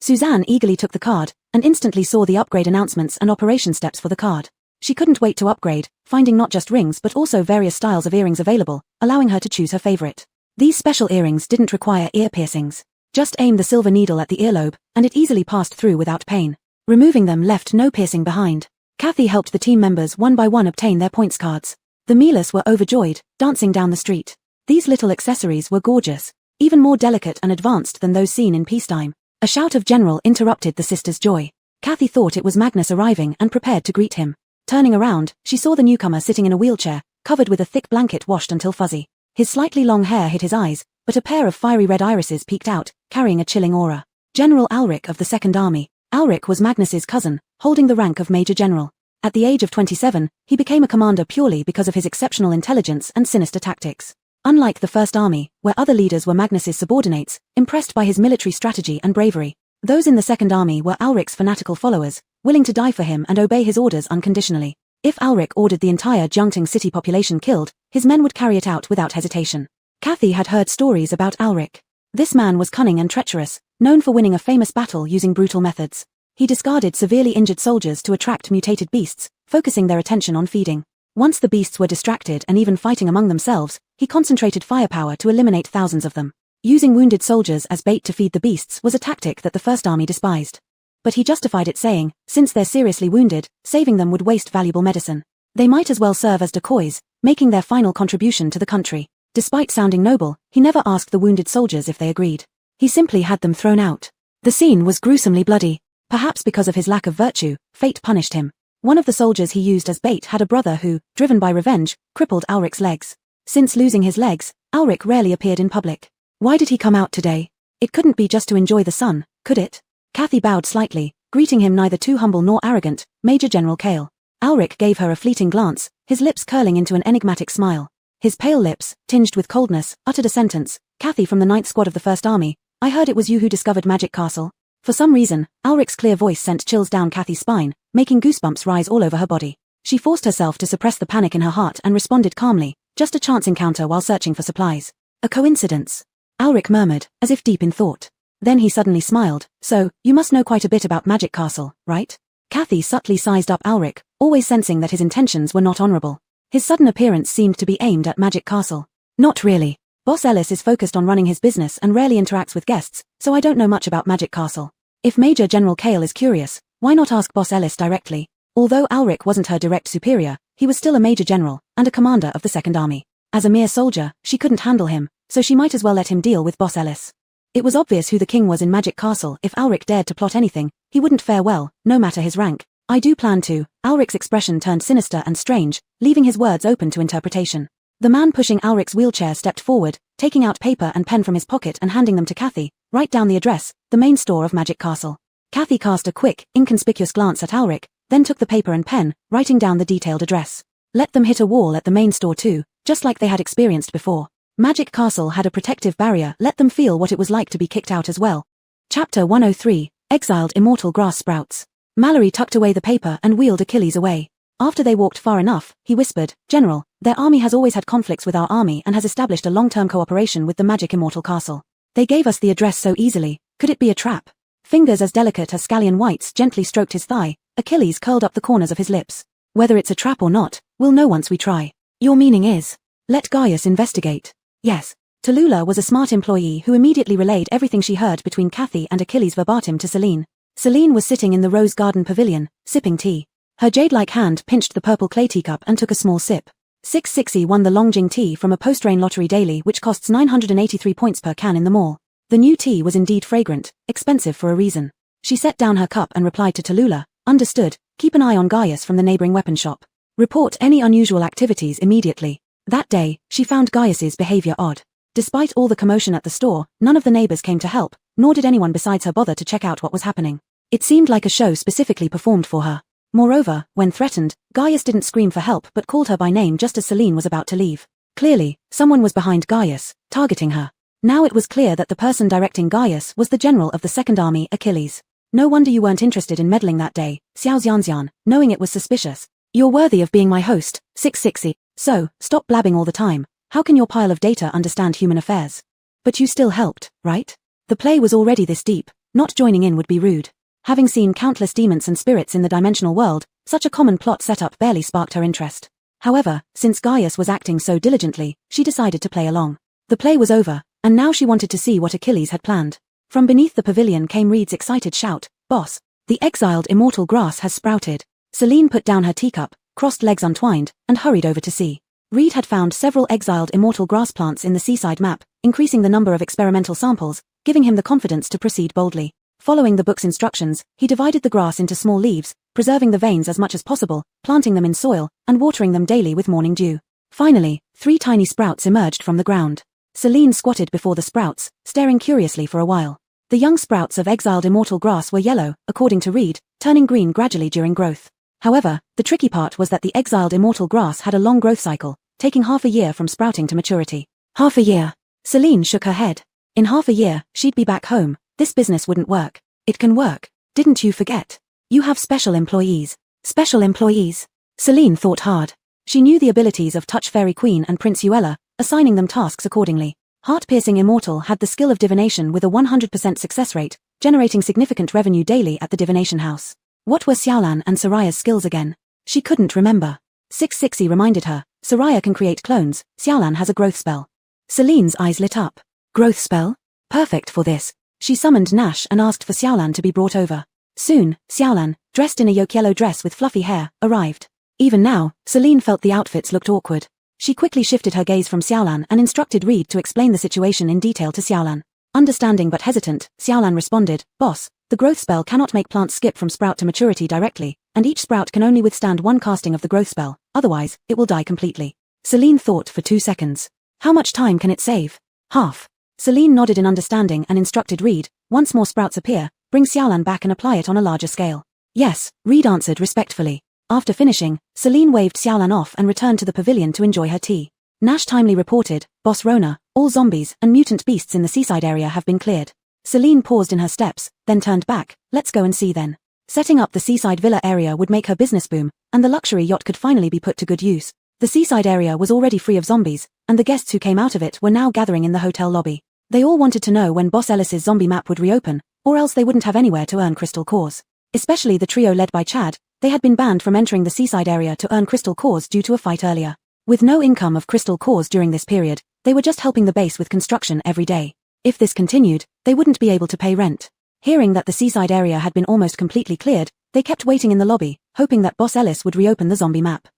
S1: Suzanne eagerly took the card, and instantly saw the upgrade announcements and operation steps for the card. She couldn't wait to upgrade, finding not just rings but also various styles of earrings available, allowing her to choose her favorite. These special earrings didn't require ear piercings. Just aim the silver needle at the earlobe, and it easily passed through without pain. Removing them left no piercing behind. Kathy helped the team members one by one obtain their points cards. The Milas were overjoyed, dancing down the street. These little accessories were gorgeous, even more delicate and advanced than those seen in peacetime. A shout of "General" interrupted the sisters' joy. Kathy thought it was Magnus arriving and prepared to greet him. Turning around, she saw the newcomer sitting in a wheelchair, covered with a thick blanket washed until fuzzy. His slightly long hair hid his eyes, but a pair of fiery red irises peeked out, carrying a chilling aura. General Alric of the Second Army. Alric was Magnus's cousin, holding the rank of Major General. At the age of 27, he became a commander purely because of his exceptional intelligence and sinister tactics. Unlike the First Army, where other leaders were Magnus's subordinates, impressed by his military strategy and bravery, those in the Second Army were Alric's fanatical followers, willing to die for him and obey his orders unconditionally. If Alric ordered the entire Jungting City population killed, his men would carry it out without hesitation. Kathy had heard stories about Alric. This man was cunning and treacherous, known for winning a famous battle using brutal methods. He discarded severely injured soldiers to attract mutated beasts, focusing their attention on feeding. Once the beasts were distracted and even fighting among themselves, he concentrated firepower to eliminate thousands of them. Using wounded soldiers as bait to feed the beasts was a tactic that the First Army despised. But he justified it saying, since they're seriously wounded, saving them would waste valuable medicine. They might as well serve as decoys, making their final contribution to the country. Despite sounding noble, he never asked the wounded soldiers if they agreed. He simply had them thrown out. The scene was gruesomely bloody. Perhaps because of his lack of virtue, fate punished him. One of the soldiers he used as bait had a brother who, driven by revenge, crippled Alric's legs. Since losing his legs, Alric rarely appeared in public. Why did he come out today? It couldn't be just to enjoy the sun, could it? Kathy bowed slightly, greeting him neither too humble nor arrogant, Major General Kale. Alric gave her a fleeting glance, his lips curling into an enigmatic smile. His pale lips, tinged with coldness, uttered a sentence. Kathy from the 9th Squad of the First Army, I heard it was you who discovered Magic Castle. For some reason, Alric's clear voice sent chills down Kathy's spine, making goosebumps rise all over her body. She forced herself to suppress the panic in her heart and responded calmly, just a chance encounter while searching for supplies. A coincidence. Alric murmured, as if deep in thought. Then he suddenly smiled, so, you must know quite a bit about Magic Castle, right? Kathy subtly sized up Alric, always sensing that his intentions were not honorable. His sudden appearance seemed to be aimed at Magic Castle. Not really. Boss Ellis is focused on running his business and rarely interacts with guests, so I don't know much about Magic Castle. If Major General Kale is curious, why not ask Boss Ellis directly? Although Alric wasn't her direct superior, he was still a Major General, and a commander of the Second Army. As a mere soldier, she couldn't handle him, so she might as well let him deal with Boss Ellis. It was obvious who the king was in Magic Castle. If Alric dared to plot anything, he wouldn't fare well, no matter his rank. I do plan to. Alric's expression turned sinister and strange, leaving his words open to interpretation. The man pushing Alric's wheelchair stepped forward, taking out paper and pen from his pocket and handing them to Kathy. Write down the address, the main store of Magic Castle. Kathy cast a quick, inconspicuous glance at Alric, then took the paper and pen, writing down the detailed address. Let them hit a wall at the main store too, just like they had experienced before. Magic Castle had a protective barrier. Let them feel what it was like to be kicked out as well. Chapter 103, Exiled Immortal Grass Sprouts. Mallory tucked away the paper and wheeled Achilles away. After they walked far enough, he whispered, General, their army has always had conflicts with our army and has established a long-term cooperation with the Magic Immortal Castle. They gave us the address so easily. Could it be a trap? Fingers as delicate as scallion whites gently stroked his thigh. Achilles curled up the corners of his lips. Whether it's a trap or not, we'll know once we try. Your meaning is, let Gaius investigate. Yes. Tallulah was a smart employee who immediately relayed everything she heard between Kathy and Achilles verbatim to Celine. Celine was sitting in the Rose Garden Pavilion, sipping tea. Her jade-like hand pinched the purple clay teacup and took a small sip. 660 won the Longjing tea from a post-rain lottery daily which costs 983 points per can in the mall. The new tea was indeed fragrant, expensive for a reason. She set down her cup and replied to Tallulah, "Understood, keep an eye on Gaius from the neighboring weapon shop. Report any unusual activities immediately." That day, she found Gaius's behavior odd. Despite all the commotion at the store, none of the neighbors came to help, nor did anyone besides her bother to check out what was happening. It seemed like a show specifically performed for her. Moreover, when threatened, Gaius didn't scream for help but called her by name just as Celine was about to leave. Clearly, someone was behind Gaius, targeting her. Now it was clear that the person directing Gaius was the general of the Second Army, Achilles. "No wonder you weren't interested in meddling that day," Xiao Xianxian, knowing it was suspicious. "You're worthy of being my host, 660. So, stop blabbing all the time. How can your pile of data understand human affairs?" "But you still helped, right? The play was already this deep, not joining in would be rude." Having seen countless demons and spirits in the dimensional world, such a common plot setup barely sparked her interest. However, since Gaius was acting so diligently, she decided to play along. The play was over, and now she wanted to see what Achilles had planned. From beneath the pavilion came Reed's excited shout, "Boss! The exiled immortal grass has sprouted." Celine put down her teacup, crossed legs untwined, and hurried over to see. Reed had found several exiled immortal grass plants in the seaside map, increasing the number of experimental samples, giving him the confidence to proceed boldly. Following the book's instructions, he divided the grass into small leaves, preserving the veins as much as possible, planting them in soil, and watering them daily with morning dew. Finally, 3 tiny sprouts emerged from the ground. Celine squatted before the sprouts, staring curiously for a while. The young sprouts of exiled immortal grass were yellow, according to Reed, turning green gradually during growth. However, the tricky part was that the exiled immortal grass had a long growth cycle, taking half a year from sprouting to maturity. Half a year. Celine shook her head. In half a year, she'd be back home. This business wouldn't work. It can work. Didn't you forget? You have special employees. Special employees. Celine thought hard. She knew the abilities of Touch Fairy Queen and Prince Uella, assigning them tasks accordingly. Heart-piercing Immortal had the skill of divination with a 100% success rate, generating significant revenue daily at the divination house. What were Xiaolan and Soraya's skills again? She couldn't remember. 660 reminded her, Soraya can create clones, Xiaolan has a growth spell. Celine's eyes lit up. Growth spell? Perfect for this. She summoned Nash and asked for Xiaolan to be brought over. Soon, Xiaolan, dressed in a yolk-yellow dress with fluffy hair, arrived. Even now, Celine felt the outfits looked awkward. She quickly shifted her gaze from Xiaolan and instructed Reed to explain the situation in detail to Xiaolan. Understanding but hesitant, Xiaolan responded, "Boss, the growth spell cannot make plants skip from sprout to maturity directly, and each sprout can only withstand one casting of the growth spell, otherwise, it will die completely." Celine thought for 2 seconds. How much time can it save? Half. Celine nodded in understanding and instructed Reed, once more sprouts appear, bring Xiaolan back and apply it on a larger scale. Yes, Reed answered respectfully. After finishing, Celine waved Xiaolan off and returned to the pavilion to enjoy her tea. Nash timely reported, "Boss Rona, all zombies and mutant beasts in the seaside area have been cleared." Celine paused in her steps, then turned back. "Let's go and see then." Setting up the seaside villa area would make her business boom, and the luxury yacht could finally be put to good use. The seaside area was already free of zombies, and the guests who came out of it were now gathering in the hotel lobby. They all wanted to know when Boss Ellis's zombie map would reopen, or else they wouldn't have anywhere to earn crystal cores. Especially the trio led by Chad, they had been banned from entering the seaside area to earn crystal cores due to a fight earlier. With no income of crystal cores during this period, they were just helping the base with construction every day. If this continued, they wouldn't be able to pay rent. Hearing that the seaside area had been almost completely cleared, they kept waiting in the lobby, hoping that Boss Ellis would reopen the zombie map.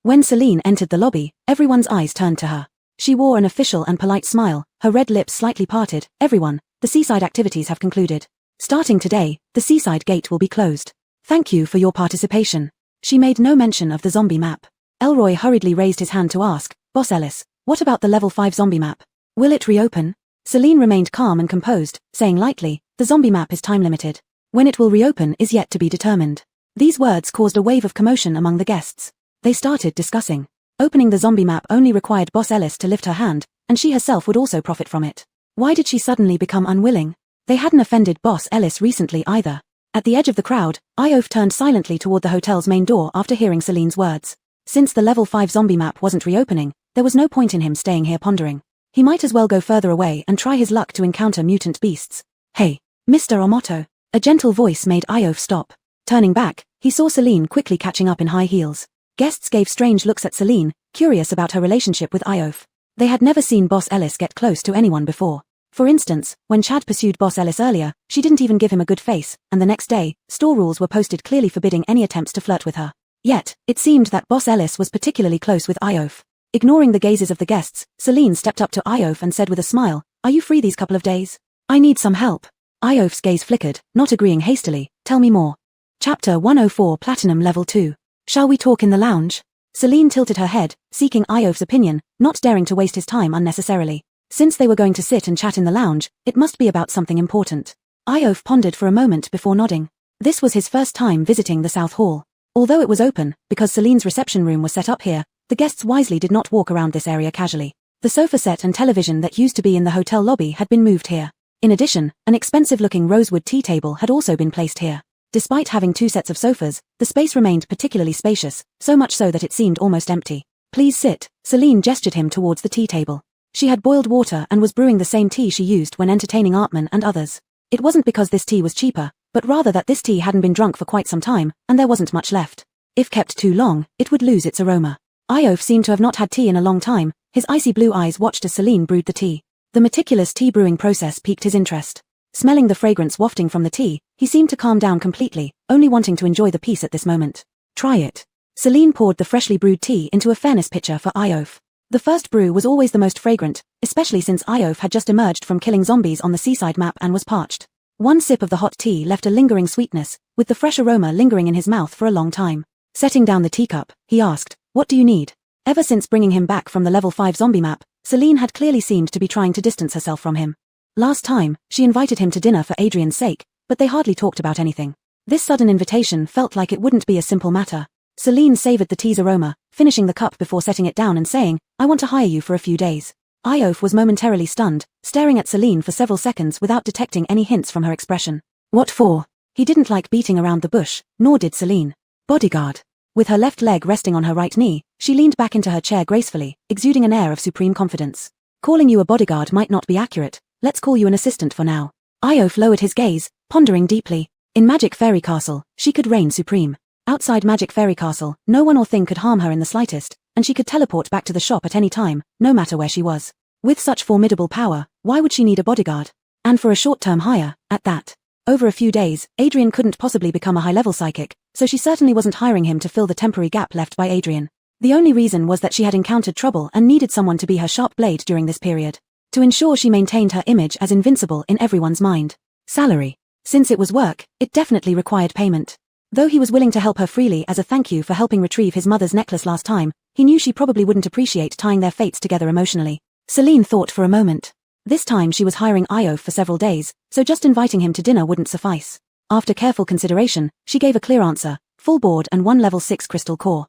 S1: When Celine entered the lobby, everyone's eyes turned to her. She wore an official and polite smile, her red lips slightly parted. "Everyone, the seaside activities have concluded. Starting today, the seaside gate will be closed. Thank you for your participation." She made no mention of the zombie map. Elroy hurriedly raised his hand to ask, "Boss Ellis, what about the level 5 zombie map? Will it reopen?" Celine remained calm and composed, saying lightly, "The zombie map is time-limited. When it will reopen is yet to be determined." These words caused a wave of commotion among the guests. They started discussing. Opening the zombie map only required Boss Ellis to lift her hand, and she herself would also profit from it. Why did she suddenly become unwilling? They hadn't offended Boss Ellis recently either. At the edge of the crowd, Iof turned silently toward the hotel's main door after hearing Celine's words. Since the level 5 zombie map wasn't reopening, there was no point in him staying here pondering. He might as well go further away and try his luck to encounter mutant beasts. "Hey, Mr. Omoto." A gentle voice made Iof stop. Turning back, he saw Celine quickly catching up in high heels. Guests gave strange looks at Celine, curious about her relationship with Iof. They had never seen Boss Ellis get close to anyone before. For instance, when Chad pursued Boss Ellis earlier, she didn't even give him a good face, and the next day, store rules were posted clearly forbidding any attempts to flirt with her. Yet, it seemed that Boss Ellis was particularly close with Iof. Ignoring the gazes of the guests, Celine stepped up to Iof and said with a smile, "Are you free these couple of days? I need some help." Iof's gaze flickered, not agreeing hastily. "Tell me more." Chapter 104 Platinum Level 2. "Shall we talk in the lounge?" Celine tilted her head, seeking Iof's opinion, not daring to waste his time unnecessarily. Since they were going to sit and chat in the lounge, it must be about something important. Iof pondered for a moment before nodding. This was his first time visiting the South Hall. Although it was open, because Celine's reception room was set up here, the guests wisely did not walk around this area casually. The sofa set and television that used to be in the hotel lobby had been moved here. In addition, an expensive-looking rosewood tea table had also been placed here. Despite having two sets of sofas, the space remained particularly spacious, so much so that it seemed almost empty. "Please sit." Celine gestured him towards the tea table. She had boiled water and was brewing the same tea she used when entertaining Artman and others. It wasn't because this tea was cheaper, but rather that this tea hadn't been drunk for quite some time, and there wasn't much left. If kept too long, it would lose its aroma. Iof seemed to have not had tea in a long time. His icy blue eyes watched as Celine brewed the tea. The meticulous tea brewing process piqued his interest. Smelling the fragrance wafting from the tea, he seemed to calm down completely, only wanting to enjoy the peace at this moment. "Try it." Celine poured the freshly brewed tea into a fairness pitcher for Iof. The first brew was always the most fragrant, especially since Iof had just emerged from killing zombies on the seaside map and was parched. One sip of the hot tea left a lingering sweetness, with the fresh aroma lingering in his mouth for a long time. Setting down the teacup, he asked, "What do you need?" Ever since bringing him back from the level 5 zombie map, Celine had clearly seemed to be trying to distance herself from him. Last time, she invited him to dinner for Adrian's sake, but they hardly talked about anything. This sudden invitation felt like it wouldn't be a simple matter. Celine savored the tea's aroma, finishing the cup before setting it down and saying, "I want to hire you for a few days." Iof was momentarily stunned, staring at Celine for several seconds without detecting any hints from her expression. "What for?" He didn't like beating around the bush, nor did Celine. "Bodyguard." With her left leg resting on her right knee, she leaned back into her chair gracefully, exuding an air of supreme confidence. "Calling you a bodyguard might not be accurate. Let's call you an assistant for now." Iof lowered his gaze, pondering deeply. In Magic Fairy Castle, she could reign supreme. Outside Magic Fairy Castle, no one or thing could harm her in the slightest, and she could teleport back to the shop at any time, no matter where she was. With such formidable power, why would she need a bodyguard? And for a short-term hire, at that. Over a few days, Adrian couldn't possibly become a high-level psychic, so she certainly wasn't hiring him to fill the temporary gap left by Adrian. The only reason was that she had encountered trouble and needed someone to be her sharp blade during this period. To ensure she maintained her image as invincible in everyone's mind. Salary. Since it was work, it definitely required payment. Though he was willing to help her freely as a thank you for helping retrieve his mother's necklace last time, he knew she probably wouldn't appreciate tying their fates together emotionally. Celine thought for a moment. This time she was hiring Iof for several days, so just inviting him to dinner wouldn't suffice. After careful consideration, she gave a clear answer, full board and 1 level 6 crystal core.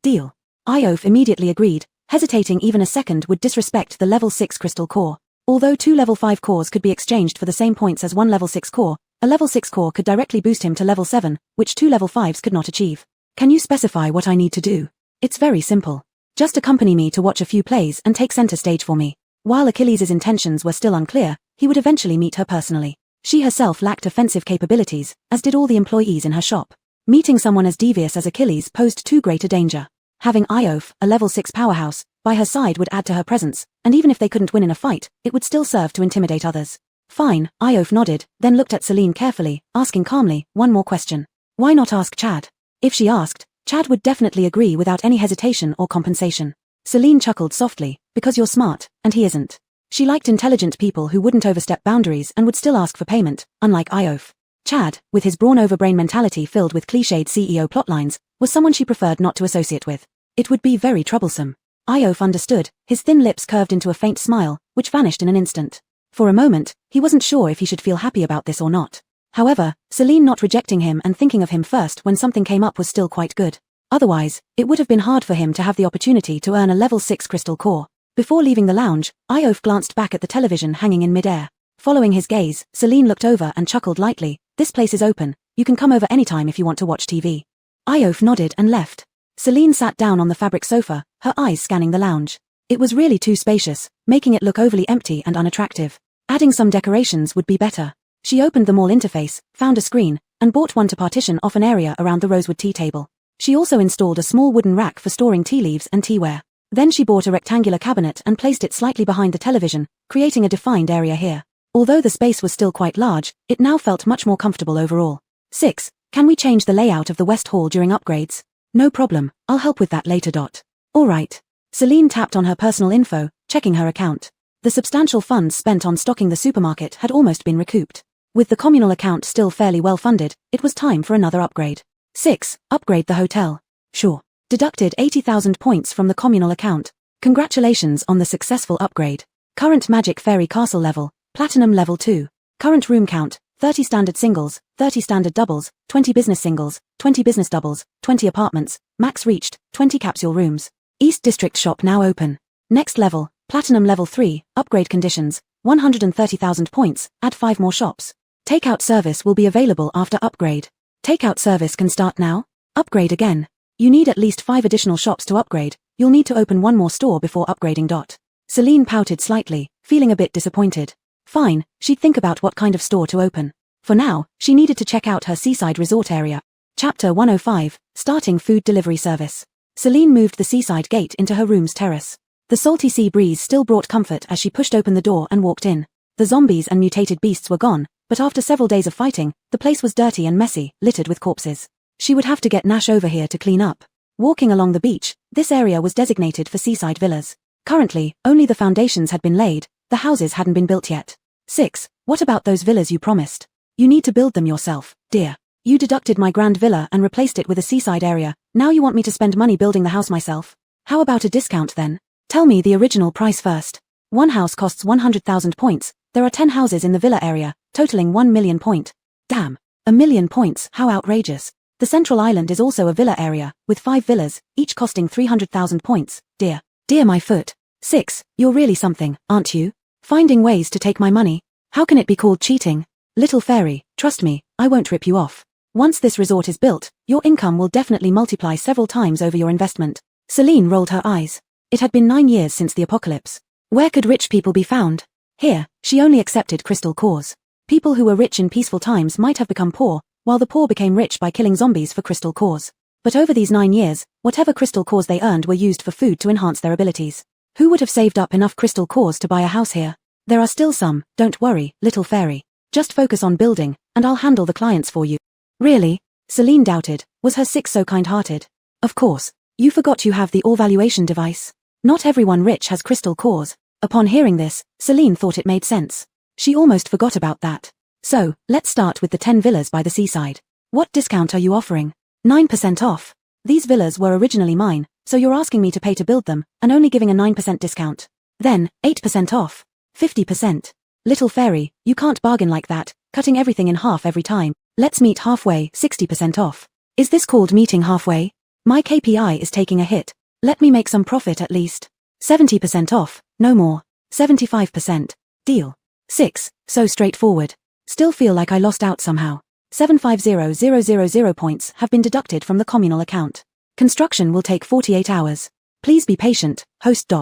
S1: Deal. Iof immediately agreed, hesitating even a second would disrespect the level 6 crystal core. Although 2 level 5 cores could be exchanged for the same points as 1 level 6 core, a level 6 core could directly boost him to level 7, which 2 level 5s could not achieve. "Can you specify what I need to do?" "It's very simple. Just accompany me to watch a few plays and take center stage for me." While Achilles' intentions were still unclear, he would eventually meet her personally. She herself lacked offensive capabilities, as did all the employees in her shop. Meeting someone as devious as Achilles posed too great a danger. Having Iof, a level 6 powerhouse, by her side would add to her presence, and even if they couldn't win in a fight, it would still serve to intimidate others. "Fine," Iof nodded, then looked at Celine carefully, asking calmly, "One more question. Why not ask Chad?" If she asked, Chad would definitely agree without any hesitation or compensation. Celine chuckled softly, "Because you're smart, and he isn't." She liked intelligent people who wouldn't overstep boundaries and would still ask for payment, unlike Iof. Chad, with his brawn-over-brain mentality filled with cliched CEO plotlines, was someone she preferred not to associate with. It would be very troublesome. Iof understood, his thin lips curved into a faint smile, which vanished in an instant. For a moment, he wasn't sure if he should feel happy about this or not. However, Celine not rejecting him and thinking of him first when something came up was still quite good. Otherwise, it would have been hard for him to have the opportunity to earn a level 6 crystal core. Before leaving the lounge, Iof glanced back at the television hanging in midair. Following his gaze, Celine looked over and chuckled lightly. "This place is open. You can come over anytime if you want to watch TV." Iof nodded and left. Celine sat down on the fabric sofa, her eyes scanning the lounge. It was really too spacious, making it look overly empty and unattractive. Adding some decorations would be better. She opened the mall interface, found a screen, and bought one to partition off an area around the rosewood tea table. She also installed a small wooden rack for storing tea leaves and teaware. Then she bought a rectangular cabinet and placed it slightly behind the television, creating a defined area here. Although the space was still quite large, it now felt much more comfortable overall. 6. Can we change the layout of the West Hall during upgrades? No problem, I'll help with that later. Alright. Celine tapped on her personal info, checking her account. The substantial funds spent on stocking the supermarket had almost been recouped. With the communal account still fairly well funded, it was time for another upgrade. 6. Upgrade the hotel. Sure. Deducted 80,000 points from the communal account. Congratulations on the successful upgrade. Current Magic Fairy Castle level, Platinum level 2. Current room count, 30 standard singles, 30 standard doubles, 20 business singles, 20 business doubles, 20 apartments, max reached, 20 capsule rooms. East District shop now open. Next level, Platinum level 3, upgrade conditions, 130,000 points, add 5 more shops. Takeout service will be available after upgrade. Takeout service can start now. Upgrade again. You need at least 5 additional shops to upgrade. You'll need to open 1 more store before upgrading. Celine pouted slightly, feeling a bit disappointed. Fine, she'd think about what kind of store to open. For now, she needed to check out her seaside resort area. Chapter 105, Starting Food Delivery Service. Celine moved the seaside gate into her room's terrace. The salty sea breeze still brought comfort as she pushed open the door and walked in. The zombies and mutated beasts were gone, but after several days of fighting, the place was dirty and messy, littered with corpses. She would have to get Nash over here to clean up. Walking along the beach, this area was designated for seaside villas. Currently, only the foundations had been laid, the houses hadn't been built yet. 6. What about those villas you promised? You need to build them yourself, dear. You deducted my grand villa and replaced it with a seaside area, now you want me to spend money building the house myself? How about a discount then? Tell me the original price first. One house costs 100,000 points, there are 10 houses in the villa area, totaling 1 million point. Damn. 1 million points, how outrageous. The central island is also a villa area, with 5 villas, each costing 300,000 points, dear. Dear my foot. 6. You're really something, aren't you? Finding ways to take my money. How can it be called cheating? Little fairy, trust me, I won't rip you off. Once this resort is built, your income will definitely multiply several times over your investment. Celine rolled her eyes. It had been 9 years since the apocalypse. Where could rich people be found? Here, she only accepted crystal cores. People who were rich in peaceful times might have become poor, while the poor became rich by killing zombies for crystal cores. But over these 9 years, whatever crystal cores they earned were used for food to enhance their abilities. Who would have saved up enough crystal cores to buy a house here? There are still some, don't worry, little fairy. Just focus on building, and I'll handle the clients for you. Really? Celine doubted, was her 6 so kind-hearted? Of course. You forgot you have the all-valuation device. Not everyone rich has crystal cores. Upon hearing this, Celine thought it made sense. She almost forgot about that. So, let's start with the 10 villas by the seaside. What discount are you offering? 9% off. These villas were originally mine, so you're asking me to pay to build them, and only giving a 9% discount. Then, 8% off. 50%. Little fairy, you can't bargain like that, cutting everything in half every time. Let's meet halfway, 60% off. Is this called meeting halfway? My KPI is taking a hit. Let me make some profit at least. 70% off, no more. 75%. Deal. 6. So straightforward. Still feel like I lost out somehow. 750000 points have been deducted from the communal account. Construction will take 48 hours. Please be patient, host.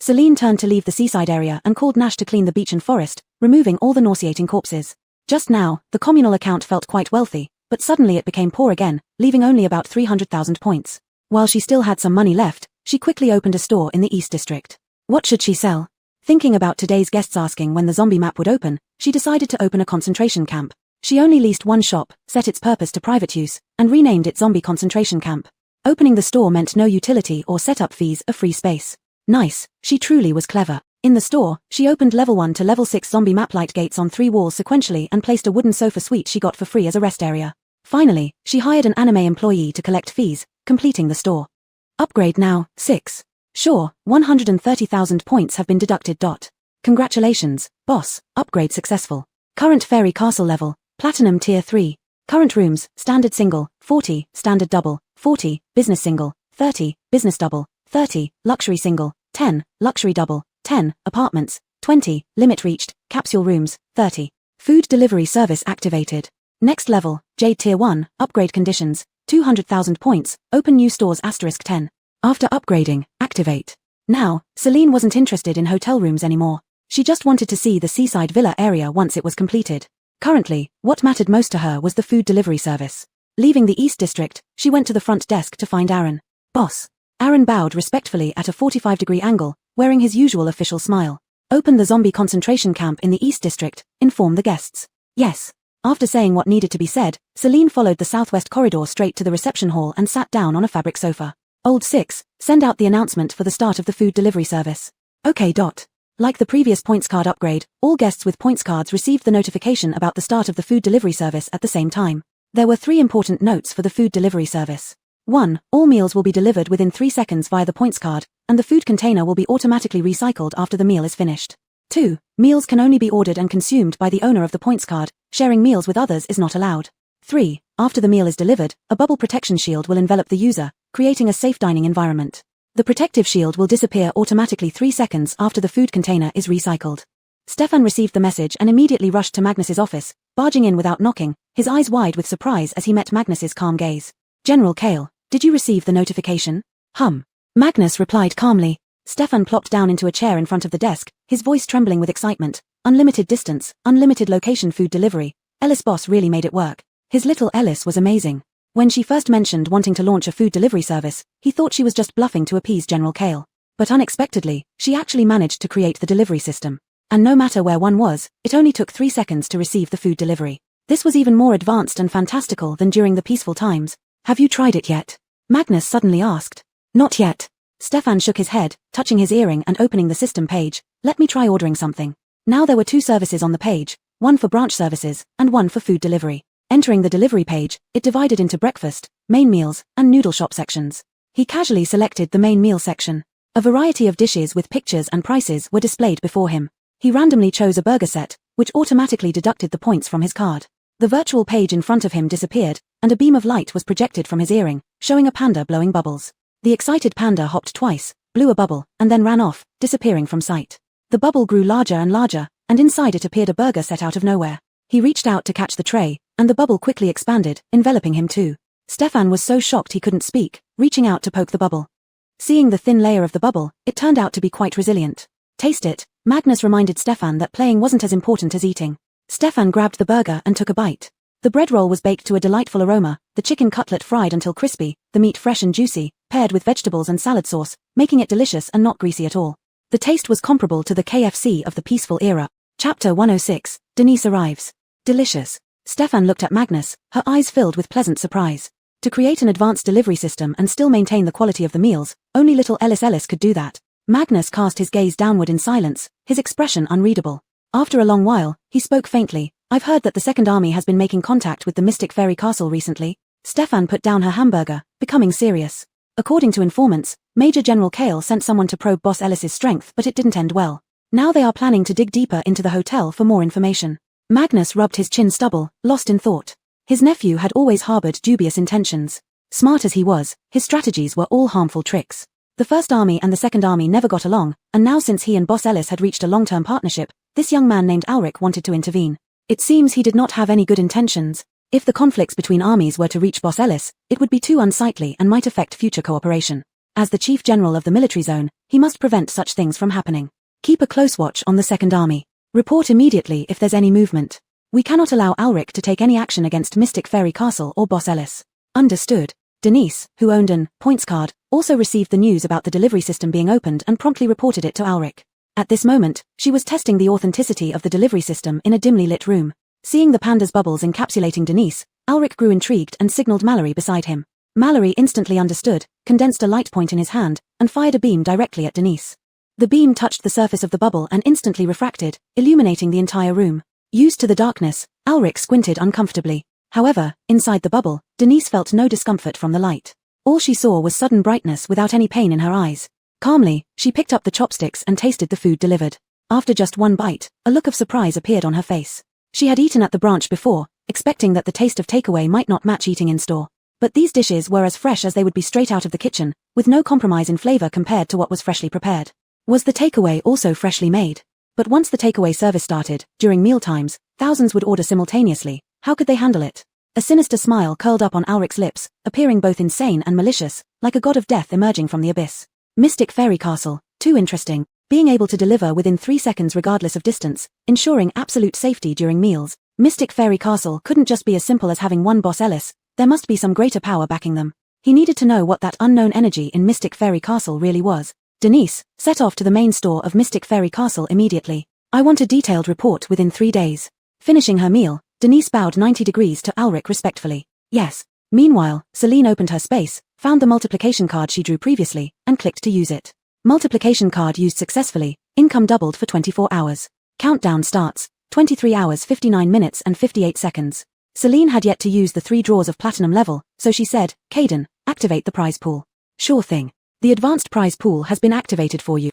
S1: Celine turned to leave the seaside area and called Nash to clean the beach and forest, removing all the nauseating corpses. Just now, the communal account felt quite wealthy, but suddenly it became poor again, leaving only about 300,000 points. While she still had some money left, she quickly opened a store in the East District. What should she sell? Thinking about today's guests asking when the zombie map would open, she decided to open a concentration camp. She only leased one shop, set its purpose to private use, and renamed it Zombie Concentration Camp. Opening the store meant no utility or setup fees, a free space. Nice, she truly was clever. In the store, she opened level 1 to level 6 zombie map light gates on 3 walls sequentially and placed a wooden sofa suite she got for free as a rest area. Finally, she hired an anime employee to collect fees, completing the store. Upgrade now, 6. Sure, 130,000 points have been deducted. Congratulations, boss, upgrade successful. Current fairy castle level, Platinum tier 3. Current rooms, standard single, 40, standard double, 40, business single, 30, business double, 30, luxury single, 10, luxury double, 10, apartments, 20, limit reached, capsule rooms, 30. Food delivery service activated. Next level, Jade tier 1, upgrade conditions, 200,000 points, open new stores *10. After upgrading, activate. Now, Celine wasn't interested in hotel rooms anymore. She just wanted to see the seaside villa area once it was completed. Currently, what mattered most to her was the food delivery service. Leaving the East District, she went to the front desk to find Aaron. Boss. Aaron bowed respectfully at a 45-degree angle, wearing his usual official smile. Open the zombie concentration camp in the East District, inform the guests. Yes. After saying what needed to be said, Celine followed the southwest corridor straight to the reception hall and sat down on a fabric sofa. Old 6, send out the announcement for the start of the food delivery service. Okay. Like the previous points card upgrade, all guests with points cards received the notification about the start of the food delivery service at the same time. There were 3 important notes for the food delivery service. 1. All meals will be delivered within 3 seconds via the points card, and the food container will be automatically recycled after the meal is finished. 2. Meals can only be ordered and consumed by the owner of the points card, sharing meals with others is not allowed. 3. After the meal is delivered, a bubble protection shield will envelop the user, creating a safe dining environment. The protective shield will disappear automatically 3 seconds after the food container is recycled. Stefan received the message and immediately rushed to Magnus's office, barging in without knocking, his eyes wide with surprise as he met Magnus's calm gaze. General Kale, did you receive the notification? Magnus replied calmly. Stefan plopped down into a chair in front of the desk, his voice trembling with excitement. Unlimited distance, unlimited location food delivery. Ellis boss really made it work. His little Ellis was amazing. When she first mentioned wanting to launch a food delivery service, he thought she was just bluffing to appease General Kale. But unexpectedly, she actually managed to create the delivery system. And no matter where one was, it only took 3 seconds to receive the food delivery. This was even more advanced and fantastical than during the peaceful times. Have you tried it yet? Magnus suddenly asked. Not yet. Stefan shook his head, touching his earring and opening the system page. Let me try ordering something. Now there were 2 services on the page, one for branch services, and one for food delivery. Entering the delivery page, it divided into breakfast, main meals, and noodle shop sections. He casually selected the main meal section. A variety of dishes with pictures and prices were displayed before him. He randomly chose a burger set, which automatically deducted the points from his card. The virtual page in front of him disappeared, and a beam of light was projected from his earring, showing a panda blowing bubbles. The excited panda hopped twice, blew a bubble, and then ran off, disappearing from sight. The bubble grew larger and larger, and inside it appeared a burger set out of nowhere. He reached out to catch the tray, and the bubble quickly expanded, enveloping him too. Stefan was so shocked he couldn't speak, reaching out to poke the bubble. Seeing the thin layer of the bubble, it turned out to be quite resilient. Taste it, Magnus reminded Stefan that playing wasn't as important as eating. Stefan grabbed the burger and took a bite. The bread roll was baked to a delightful aroma, the chicken cutlet fried until crispy, the meat fresh and juicy, paired with vegetables and salad sauce, making it delicious and not greasy at all. The taste was comparable to the KFC of the peaceful era. Chapter 106, Denise arrives. Delicious. Stefan looked at Magnus, her eyes filled with pleasant surprise. To create an advanced delivery system and still maintain the quality of the meals, only little Ellis could do that. Magnus cast his gaze downward in silence, his expression unreadable. After a long while, he spoke faintly. I've heard that the Second Army has been making contact with the Mystic Fairy Castle recently. Stefan put down her hamburger, becoming serious. According to informants, Major General Kale sent someone to probe Boss Ellis's strength, but it didn't end well. Now they are planning to dig deeper into the hotel for more information. Magnus rubbed his chin stubble, lost in thought. His nephew had always harbored dubious intentions. Smart as he was, his strategies were all harmful tricks. The First Army and the Second Army never got along, and now since he and Boss Ellis had reached a long-term partnership, this young man named Ulrich wanted to intervene. It seems he did not have any good intentions. If the conflicts between armies were to reach Boss Ellis, it would be too unsightly and might affect future cooperation. As the Chief General of the military zone, he must prevent such things from happening. Keep a close watch on the Second Army. Report immediately if there's any movement. We cannot allow Ulrich to take any action against Mystic Fairy Castle or Boss Ellis. Understood. Denise, who owned an points card, also received the news about the delivery system being opened and promptly reported it to Ulrich. At this moment, she was testing the authenticity of the delivery system in a dimly lit room. Seeing the panda's bubbles encapsulating Denise, Ulrich grew intrigued and signaled Mallory beside him. Mallory instantly understood, condensed a light point in his hand, and fired a beam directly at Denise. The beam touched the surface of the bubble and instantly refracted, illuminating the entire room. Used to the darkness, Ulrich squinted uncomfortably. However, inside the bubble, Denise felt no discomfort from the light. All she saw was sudden brightness without any pain in her eyes. Calmly, she picked up the chopsticks and tasted the food delivered. After just one bite, a look of surprise appeared on her face. She had eaten at the branch before, expecting that the taste of takeaway might not match eating in store. But these dishes were as fresh as they would be straight out of the kitchen, with no compromise in flavor compared to what was freshly prepared. Was the takeaway also freshly made? But once the takeaway service started, during mealtimes, thousands would order simultaneously. How could they handle it? A sinister smile curled up on Ulrich's lips, appearing both insane and malicious, like a god of death emerging from the abyss. Mystic Fairy Castle, too interesting, being able to deliver within 3 seconds regardless of distance, ensuring absolute safety during meals. Mystic Fairy Castle couldn't just be as simple as having one Boss Ellis, there must be some greater power backing them. He needed to know what that unknown energy in Mystic Fairy Castle really was. Denise set off to the main store of Mystic Fairy Castle immediately. I want a detailed report within 3 days. Finishing her meal, Denise bowed 90 degrees to Alric respectfully. Yes. Meanwhile, Celine opened her space, found the multiplication card she drew previously, and clicked to use it. Multiplication card used successfully, income doubled for 24 hours. Countdown starts, 23 hours 59 minutes and 58 seconds. Celine had yet to use the 3 drawers of platinum level, so she said, Caden, activate the prize pool. Sure thing. The advanced prize pool has been activated for you.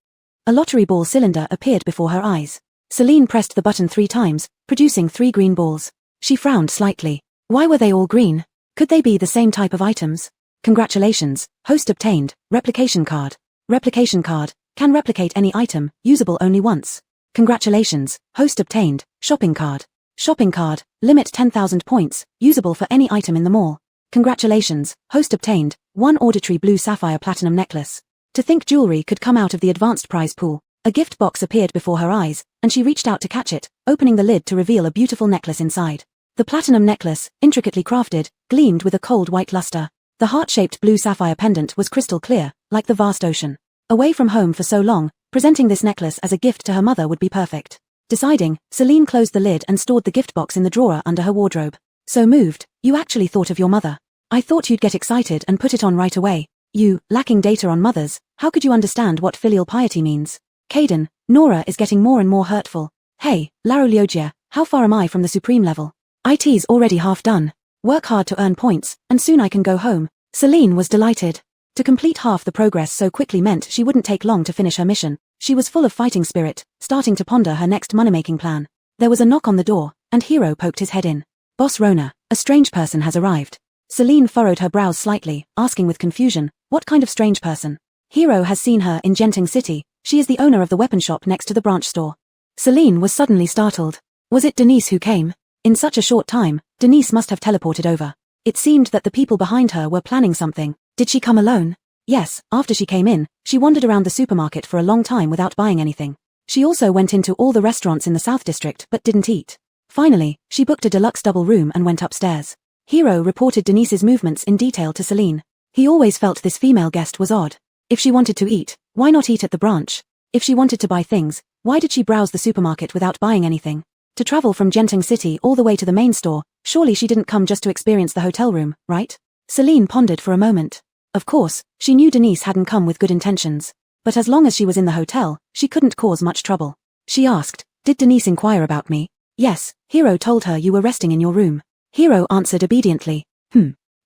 S1: A lottery ball cylinder appeared before her eyes. Celine pressed the button 3 times, producing 3 green balls. She frowned slightly. Why were they all green? Could they be the same type of items? Congratulations, host obtained, replication card. Replication card, can replicate any item, usable only once. Congratulations, host obtained, shopping card. Shopping card, limit 10,000 points, usable for any item in the mall. Congratulations, host obtained, 1 auditory blue sapphire platinum necklace. To think jewelry could come out of the advanced prize pool. A gift box appeared before her eyes, and she reached out to catch it, opening the lid to reveal a beautiful necklace inside. The platinum necklace, intricately crafted, gleamed with a cold white luster. The heart-shaped blue sapphire pendant was crystal clear, like the vast ocean. Away from home for so long, presenting this necklace as a gift to her mother would be perfect. Deciding, Celine closed the lid and stored the gift box in the drawer under her wardrobe. So moved, you actually thought of your mother. I thought you'd get excited and put it on right away. You, lacking data on mothers, how could you understand what filial piety means? Caden, Nora is getting more and more hurtful. Hey, Laroliogia, how far am I from the supreme level? IT's already half done. Work hard to earn points, and soon I can go home. Celine was delighted. To complete half the progress so quickly meant she wouldn't take long to finish her mission. She was full of fighting spirit, starting to ponder her next money-making plan. There was a knock on the door, and Hero poked his head in. Boss Rona, a strange person has arrived. Celine furrowed her brows slightly, asking with confusion, what kind of strange person? Hero has seen her in Genting City. She is the owner of the weapon shop next to the branch store. Celine was suddenly startled. Was it Denise who came? In such a short time, Denise must have teleported over. It seemed that the people behind her were planning something. Did she come alone? Yes, after she came in, she wandered around the supermarket for a long time without buying anything. She also went into all the restaurants in the South District but didn't eat. Finally, she booked a deluxe double room and went upstairs. Hero reported Denise's movements in detail to Celine. He always felt this female guest was odd. If she wanted to eat, why not eat at the branch? If she wanted to buy things, why did she browse the supermarket without buying anything? To travel from Genting City all the way to the main store, surely she didn't come just to experience the hotel room, right? Celine pondered for a moment. Of course, she knew Denise hadn't come with good intentions. But as long as she was in the hotel, she couldn't cause much trouble. She asked, did Denise inquire about me? Yes, Hero told her you were resting in your room. Hero answered obediently.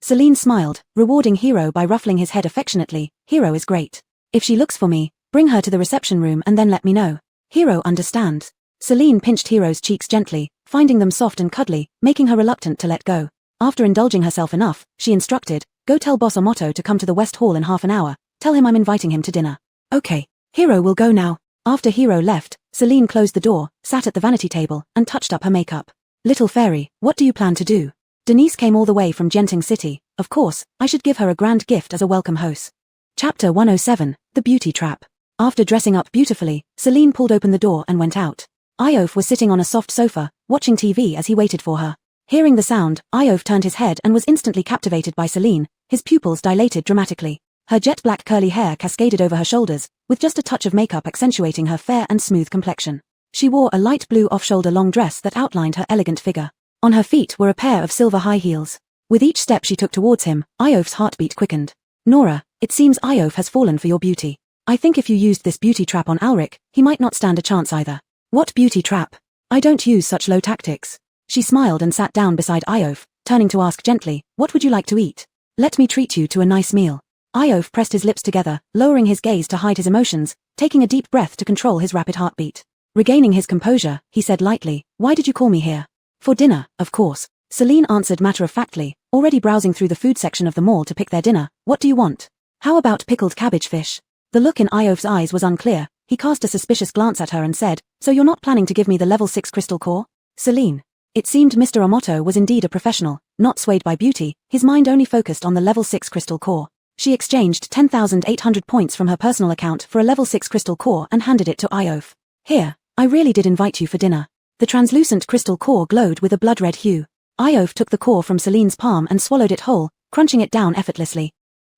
S1: Celine smiled, rewarding Hero by ruffling his head affectionately. Hero is great. If she looks for me, bring her to the reception room and then let me know. Hero understands. Celine pinched Hero's cheeks gently, finding them soft and cuddly, making her reluctant to let go. After indulging herself enough, she instructed, go tell Boss Omoto to come to the West Hall in half an hour. Tell him I'm inviting him to dinner. Okay. Hero will go now. After Hero left, Celine closed the door, sat at the vanity table, and touched up her makeup. Little fairy, what do you plan to do? Denise came all the way from Genting City. Of course, I should give her a grand gift as a welcome host. Chapter 107, The Beauty Trap. After dressing up beautifully, Celine pulled open the door and went out. Iof was sitting on a soft sofa, watching TV as he waited for her. Hearing the sound, Iof turned his head and was instantly captivated by Celine, his pupils dilated dramatically. Her jet-black curly hair cascaded over her shoulders, with just a touch of makeup accentuating her fair and smooth complexion. She wore a light blue off-shoulder long dress that outlined her elegant figure. On her feet were a pair of silver high heels. With each step she took towards him, Iof's heartbeat quickened. Nora, it seems Iof has fallen for your beauty. I think if you used this beauty trap on Alric, he might not stand a chance either. What beauty trap? I don't use such low tactics. She smiled and sat down beside Iof, turning to ask gently, what would you like to eat? Let me treat you to a nice meal. Iof pressed his lips together, lowering his gaze to hide his emotions, taking a deep breath to control his rapid heartbeat. Regaining his composure, he said lightly, why did you call me here? For dinner, of course. Celine answered matter-of-factly, already browsing through the food section of the mall to pick their dinner. What do you want? How about pickled cabbage fish? The look in Iof's eyes was unclear. He cast a suspicious glance at her and said, so you're not planning to give me the level 6 crystal core? Celine. It seemed Mr. Omoto was indeed a professional, not swayed by beauty, his mind only focused on the level 6 crystal core. She exchanged 10,800 points from her personal account for a level 6 crystal core and handed it to Iof. Here, I really did invite you for dinner. The translucent crystal core glowed with a blood-red hue. Iof took the core from Celine's palm and swallowed it whole, crunching it down effortlessly.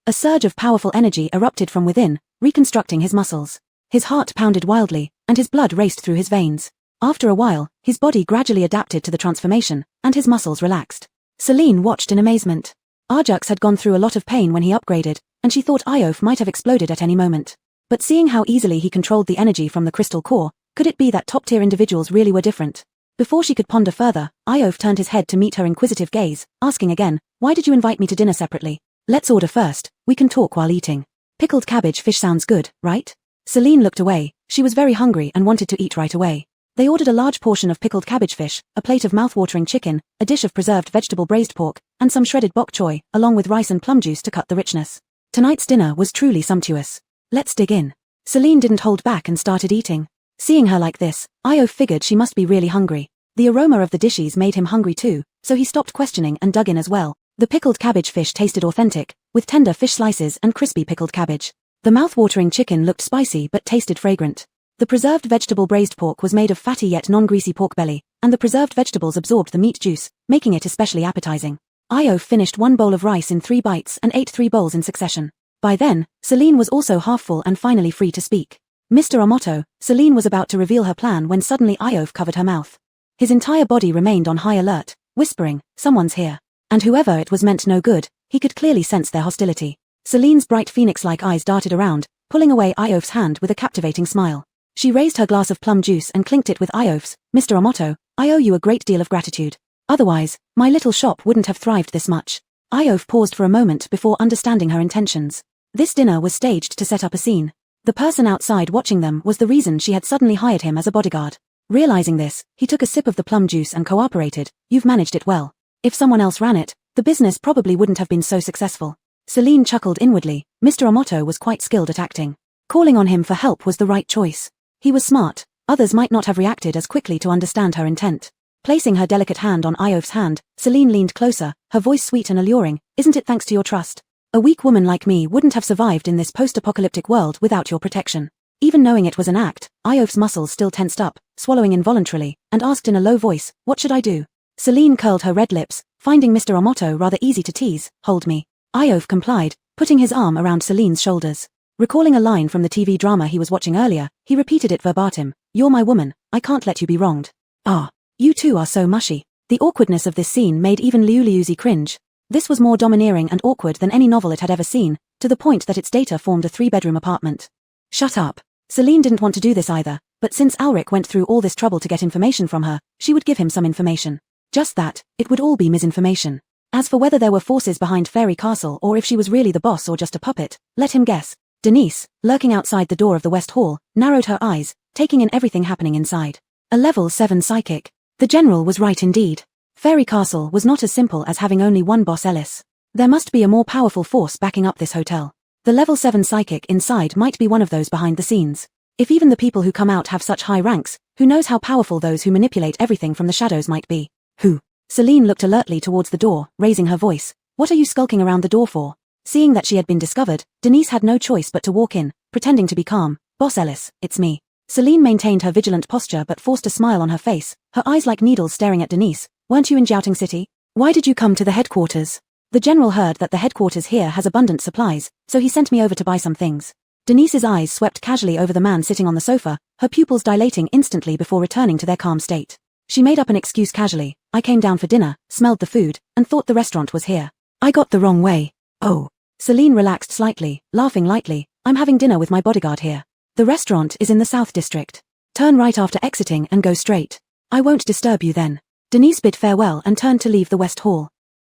S1: A surge of powerful energy erupted from within, reconstructing his muscles. His heart pounded wildly, and his blood raced through his veins. After a while, his body gradually adapted to the transformation, and his muscles relaxed. Celine watched in amazement. Arjux had gone through a lot of pain when he upgraded, and she thought Iof might have exploded at any moment. But seeing how easily he controlled the energy from the crystal core, could it be that top-tier individuals really were different? Before she could ponder further, Iof turned his head to meet her inquisitive gaze, asking again, "Why did you invite me to dinner separately? Let's order first, we can talk while eating." "Pickled cabbage fish sounds good, right?" Celine looked away. She was very hungry and wanted to eat right away. They ordered a large portion of pickled cabbage fish, a plate of mouth-watering chicken, a dish of preserved vegetable braised pork, and some shredded bok choy, along with rice and plum juice to cut the richness. Tonight's dinner was truly sumptuous. Let's dig in. Celine didn't hold back and started eating. Seeing her like this, Io figured she must be really hungry. The aroma of the dishes made him hungry too, so he stopped questioning and dug in as well. The pickled cabbage fish tasted authentic, with tender fish slices and crispy pickled cabbage. The mouth-watering chicken looked spicy but tasted fragrant. The preserved vegetable braised pork was made of fatty yet non-greasy pork belly, and the preserved vegetables absorbed the meat juice, making it especially appetizing. Io finished one bowl of rice in 3 bites and ate 3 bowls in succession. By then, Celine was also half full and finally free to speak. "Mr. Omoto," Celine was about to reveal her plan when suddenly Iof covered her mouth. His entire body remained on high alert, whispering, "Someone's here." And whoever it was meant no good, he could clearly sense their hostility. Celine's bright phoenix-like eyes darted around, pulling away Iof's hand with a captivating smile. She raised her glass of plum juice and clinked it with Iof's. "Mr. Omoto, I owe you a great deal of gratitude. Otherwise, my little shop wouldn't have thrived this much." Iof paused for a moment before understanding her intentions. This dinner was staged to set up a scene. The person outside watching them was the reason she had suddenly hired him as a bodyguard. Realizing this, he took a sip of the plum juice and cooperated. "You've managed it well. If someone else ran it, the business probably wouldn't have been so successful." Celine chuckled inwardly. Mr. Omoto was quite skilled at acting. Calling on him for help was the right choice. He was smart. Others might not have reacted as quickly to understand her intent. Placing her delicate hand on Iof's hand, Celine leaned closer, her voice sweet and alluring. "Isn't it thanks to your trust? A weak woman like me wouldn't have survived in this post-apocalyptic world without your protection." Even knowing it was an act, Iof's muscles still tensed up, swallowing involuntarily, and asked in a low voice, "What should I do?" Celine curled her red lips, finding Mr. Omoto rather easy to tease. "Hold me." Iof complied, putting his arm around Celine's shoulders. Recalling a line from the TV drama he was watching earlier, he repeated it verbatim. "You're my woman, I can't let you be wronged." "Ah, you two are so mushy." The awkwardness of this scene made even Liuliuzi cringe. This was more domineering and awkward than any novel it had ever seen, to the point that its data formed a 3-bedroom apartment. "Shut up." Celine didn't want to do this either, but since Alric went through all this trouble to get information from her, she would give him some information. Just that, it would all be misinformation. As for whether there were forces behind Fairy Castle or if she was really the boss or just a puppet, let him guess. Denise, lurking outside the door of the West Hall, narrowed her eyes, taking in everything happening inside. A level 7 psychic. The general was right indeed. Fairy Castle was not as simple as having only one boss Ellis. There must be a more powerful force backing up this hotel. The level 7 psychic inside might be one of those behind the scenes. If even the people who come out have such high ranks, who knows how powerful those who manipulate everything from the shadows might be? Who? Celine looked alertly towards the door, raising her voice. "What are you skulking around the door for?" Seeing that she had been discovered, Denise had no choice but to walk in, pretending to be calm. "Boss Ellis, it's me." Celine maintained her vigilant posture but forced a smile on her face, her eyes like needles staring at Denise. "Weren't you in Jouting City? Why did you come to the headquarters?" "The general heard that the headquarters here has abundant supplies, so he sent me over to buy some things." Denise's eyes swept casually over the man sitting on the sofa, her pupils dilating instantly before returning to their calm state. She made up an excuse casually. "I came down for dinner, smelled the food, and thought the restaurant was here. I got the wrong way." "Oh." Celine relaxed slightly, laughing lightly. "I'm having dinner with my bodyguard here. The restaurant is in the South District. Turn right after exiting and go straight. I won't disturb you then." Denise bid farewell and turned to leave the West Hall.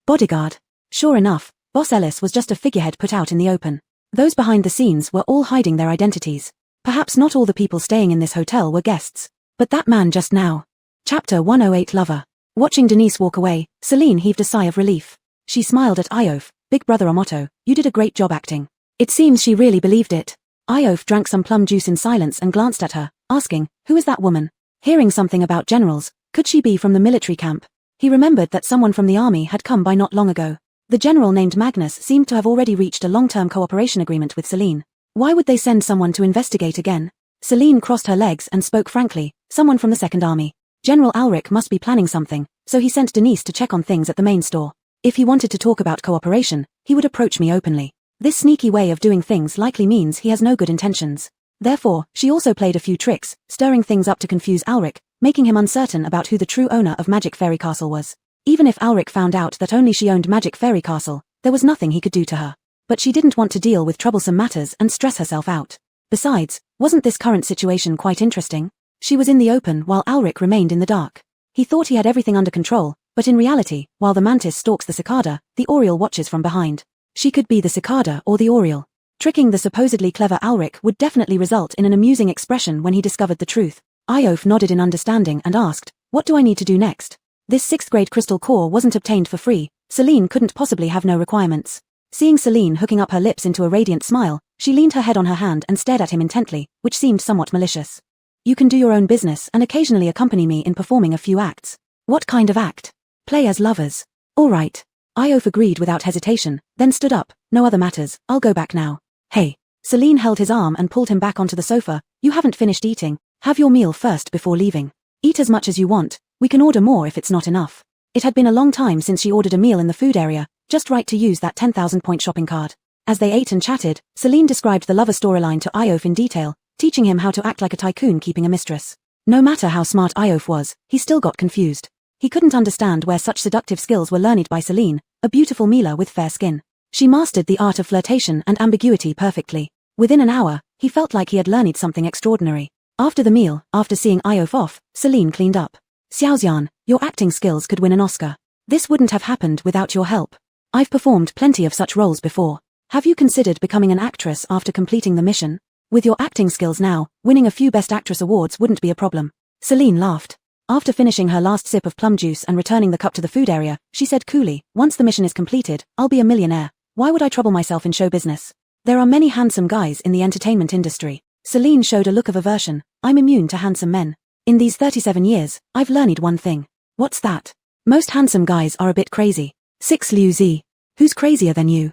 S1: Bodyguard. Sure enough, Boss Ellis was just a figurehead put out in the open. Those behind the scenes were all hiding their identities. Perhaps not all the people staying in this hotel were guests. But that man just now. Chapter 108 Lover. Watching Denise walk away, Celine heaved a sigh of relief. She smiled at Iof. "Big brother Omoto, you did a great job acting." It seems she really believed it. Iof drank some plum juice in silence and glanced at her, asking, "Who is that woman?" Hearing something about generals, could she be from the military camp? He remembered that someone from the army had come by not long ago. The general named Magnus seemed to have already reached a long-term cooperation agreement with Celine. Why would they send someone to investigate again? Celine crossed her legs and spoke frankly. "Someone from the Second Army. General Alric must be planning something, so he sent Denise to check on things at the main store. If he wanted to talk about cooperation, he would approach me openly. This sneaky way of doing things likely means he has no good intentions. Therefore, she also played a few tricks, stirring things up to confuse Alric, making him uncertain about who the true owner of Magic Fairy Castle was. Even if Alric found out that only she owned Magic Fairy Castle, there was nothing he could do to her. But she didn't want to deal with troublesome matters and stress herself out. Besides, wasn't this current situation quite interesting? She was in the open while Alric remained in the dark. He thought he had everything under control, but in reality, while the mantis stalks the cicada, the oriole watches from behind. She could be the cicada or the oriole. Tricking the supposedly clever Alric would definitely result in an amusing expression when he discovered the truth. Iof nodded in understanding and asked, "What do I need to do next?" This 6th grade crystal core wasn't obtained for free. Celine couldn't possibly have no requirements. Seeing Celine hooking up her lips into a radiant smile, she leaned her head on her hand and stared at him intently, which seemed somewhat malicious. "You can do your own business and occasionally accompany me in performing a few acts." "What kind of act?" "Play as lovers." "All right." Iof agreed without hesitation, then stood up. "No other matters, I'll go back now." "Hey." Celine held his arm and pulled him back onto the sofa. "You haven't finished eating. Have your meal first before leaving. Eat as much as you want. We can order more if it's not enough." It had been a long time since she ordered a meal in the food area, just right to use that 10,000-point shopping card. As they ate and chatted, Celine described the lover storyline to Iof in detail, teaching him how to act like a tycoon keeping a mistress. No matter how smart Iof was, he still got confused. He couldn't understand where such seductive skills were learned by Celine, a beautiful Mila with fair skin. She mastered the art of flirtation and ambiguity perfectly. Within an hour, he felt like he had learned something extraordinary. After the meal, after seeing Iof off, Celine cleaned up. "Xiaoxian, your acting skills could win an Oscar. This wouldn't have happened without your help. I've performed plenty of such roles before. Have you considered becoming an actress after completing the mission? With your acting skills now, winning a few Best Actress awards wouldn't be a problem." Celine laughed. After finishing her last sip of plum juice and returning the cup to the food area, she said coolly, "Once the mission is completed, I'll be a millionaire. Why would I trouble myself in show business? There are many handsome guys in the entertainment industry." Celine showed a look of aversion. "I'm immune to handsome men. In these 37 years, I've learned one thing." "What's that?" "Most handsome guys are a bit crazy." 6 Liu Zi. "Who's crazier than you?"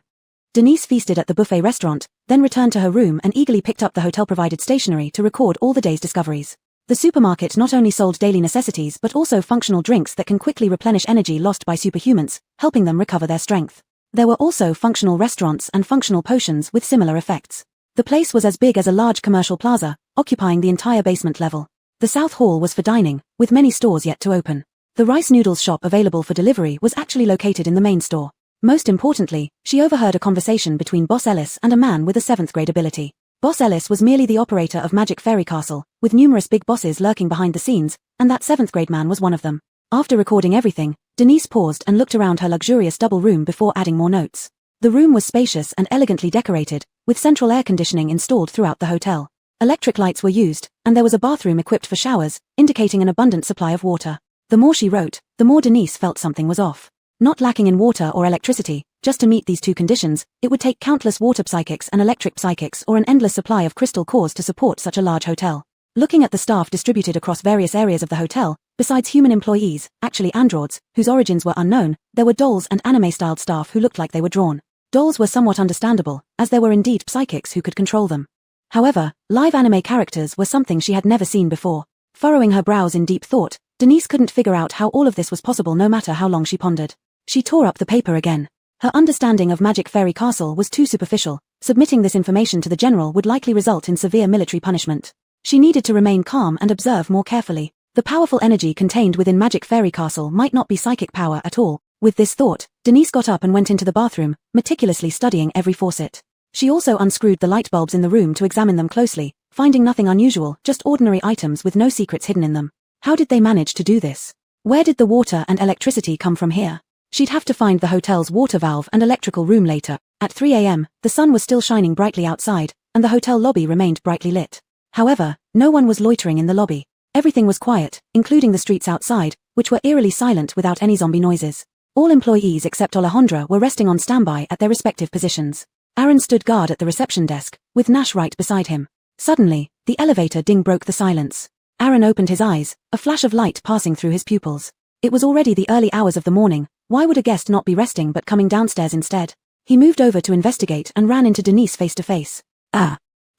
S1: Denise feasted at the buffet restaurant, then returned to her room and eagerly picked up the hotel-provided stationery to record all the day's discoveries. The supermarket not only sold daily necessities but also functional drinks that can quickly replenish energy lost by superhumans, helping them recover their strength. There were also functional restaurants and functional potions with similar effects. The place was as big as a large commercial plaza, occupying the entire basement level. The South Hall was for dining, with many stores yet to open. The rice noodles shop available for delivery was actually located in the main store. Most importantly, she overheard a conversation between Boss Ellis and a man with a 7th grade ability. Boss Ellis was merely the operator of Magic Fairy Castle, with numerous big bosses lurking behind the scenes, and that 7th grade man was one of them. After recording everything, Denise paused and looked around her luxurious double room before adding more notes. The room was spacious and elegantly decorated, with central air conditioning installed throughout the hotel. Electric lights were used, and there was a bathroom equipped for showers, indicating an abundant supply of water. The more she wrote, the more Denise felt something was off. Not lacking in water or electricity, just to meet these two conditions, it would take countless water psychics and electric psychics or an endless supply of crystal cores to support such a large hotel. Looking at the staff distributed across various areas of the hotel, besides human employees, actually androids, whose origins were unknown, there were dolls and anime-styled staff who looked like they were drawn. Dolls were somewhat understandable, as there were indeed psychics who could control them. However, live anime characters were something she had never seen before. Furrowing her brows in deep thought, Denise couldn't figure out how all of this was possible no matter how long she pondered. She tore up the paper again. Her understanding of Magic Fairy Castle was too superficial. Submitting this information to the general would likely result in severe military punishment. She needed to remain calm and observe more carefully. The powerful energy contained within Magic Fairy Castle might not be psychic power at all. With this thought, Denise got up and went into the bathroom, meticulously studying every faucet. She also unscrewed the light bulbs in the room to examine them closely, finding nothing unusual, just ordinary items with no secrets hidden in them. How did they manage to do this? Where did the water and electricity come from here? She'd have to find the hotel's water valve and electrical room later. At 3 a.m., the sun was still shining brightly outside, and the hotel lobby remained brightly lit. However, no one was loitering in the lobby. Everything was quiet, including the streets outside, which were eerily silent without any zombie noises. All employees except Alejandra were resting on standby at their respective positions. Aaron stood guard at the reception desk, with Nash right beside him. Suddenly, the elevator ding broke the silence. Aaron opened his eyes, a flash of light passing through his pupils. It was already the early hours of the morning. Why would a guest not be resting but coming downstairs instead? He moved over to investigate and ran into Denise face to face.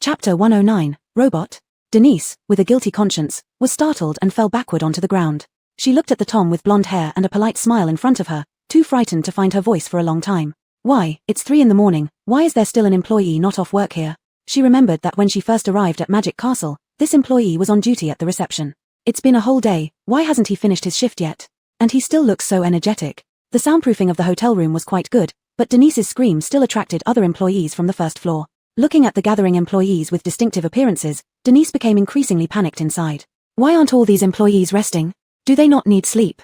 S1: Chapter 109, Robot. Denise, with a guilty conscience, was startled and fell backward onto the ground. She looked at the Tom with blonde hair and a polite smile in front of her, too frightened to find her voice for a long time. Why, it's 3 in the morning, why is there still an employee not off work here? She remembered that when she first arrived at Magic Castle, this employee was on duty at the reception. It's been a whole day, why hasn't he finished his shift yet? And he still looks so energetic. The soundproofing of the hotel room was quite good, but Denise's scream still attracted other employees from the first floor. Looking at the gathering employees with distinctive appearances, Denise became increasingly panicked inside. Why aren't all these employees resting? Do they not need sleep?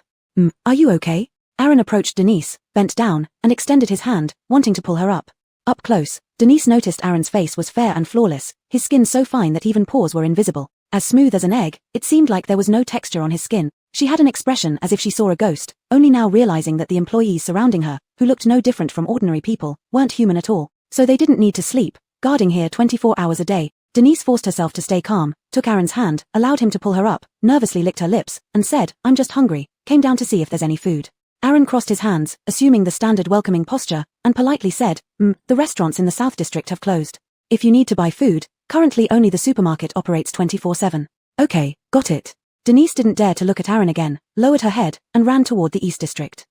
S1: Are you okay? Aaron approached Denise, bent down, and extended his hand, wanting to pull her up. Up close, Denise noticed Aaron's face was fair and flawless, his skin so fine that even pores were invisible. As smooth as an egg, it seemed like there was no texture on his skin. She had an expression as if she saw a ghost, only now realizing that the employees surrounding her, who looked no different from ordinary people, weren't human at all. So they didn't need to sleep, guarding here 24 hours a day. Denise forced herself to stay calm, took Aaron's hand, allowed him to pull her up, nervously licked her lips, and said, "I'm just hungry, came down to see if there's any food." Aaron crossed his hands, assuming the standard welcoming posture, and politely said, "The restaurants in the South District have closed. If you need to buy food, currently only the supermarket operates 24/7. Okay, got it." Denise didn't dare to look at Aaron again, lowered her head, and ran toward the East District.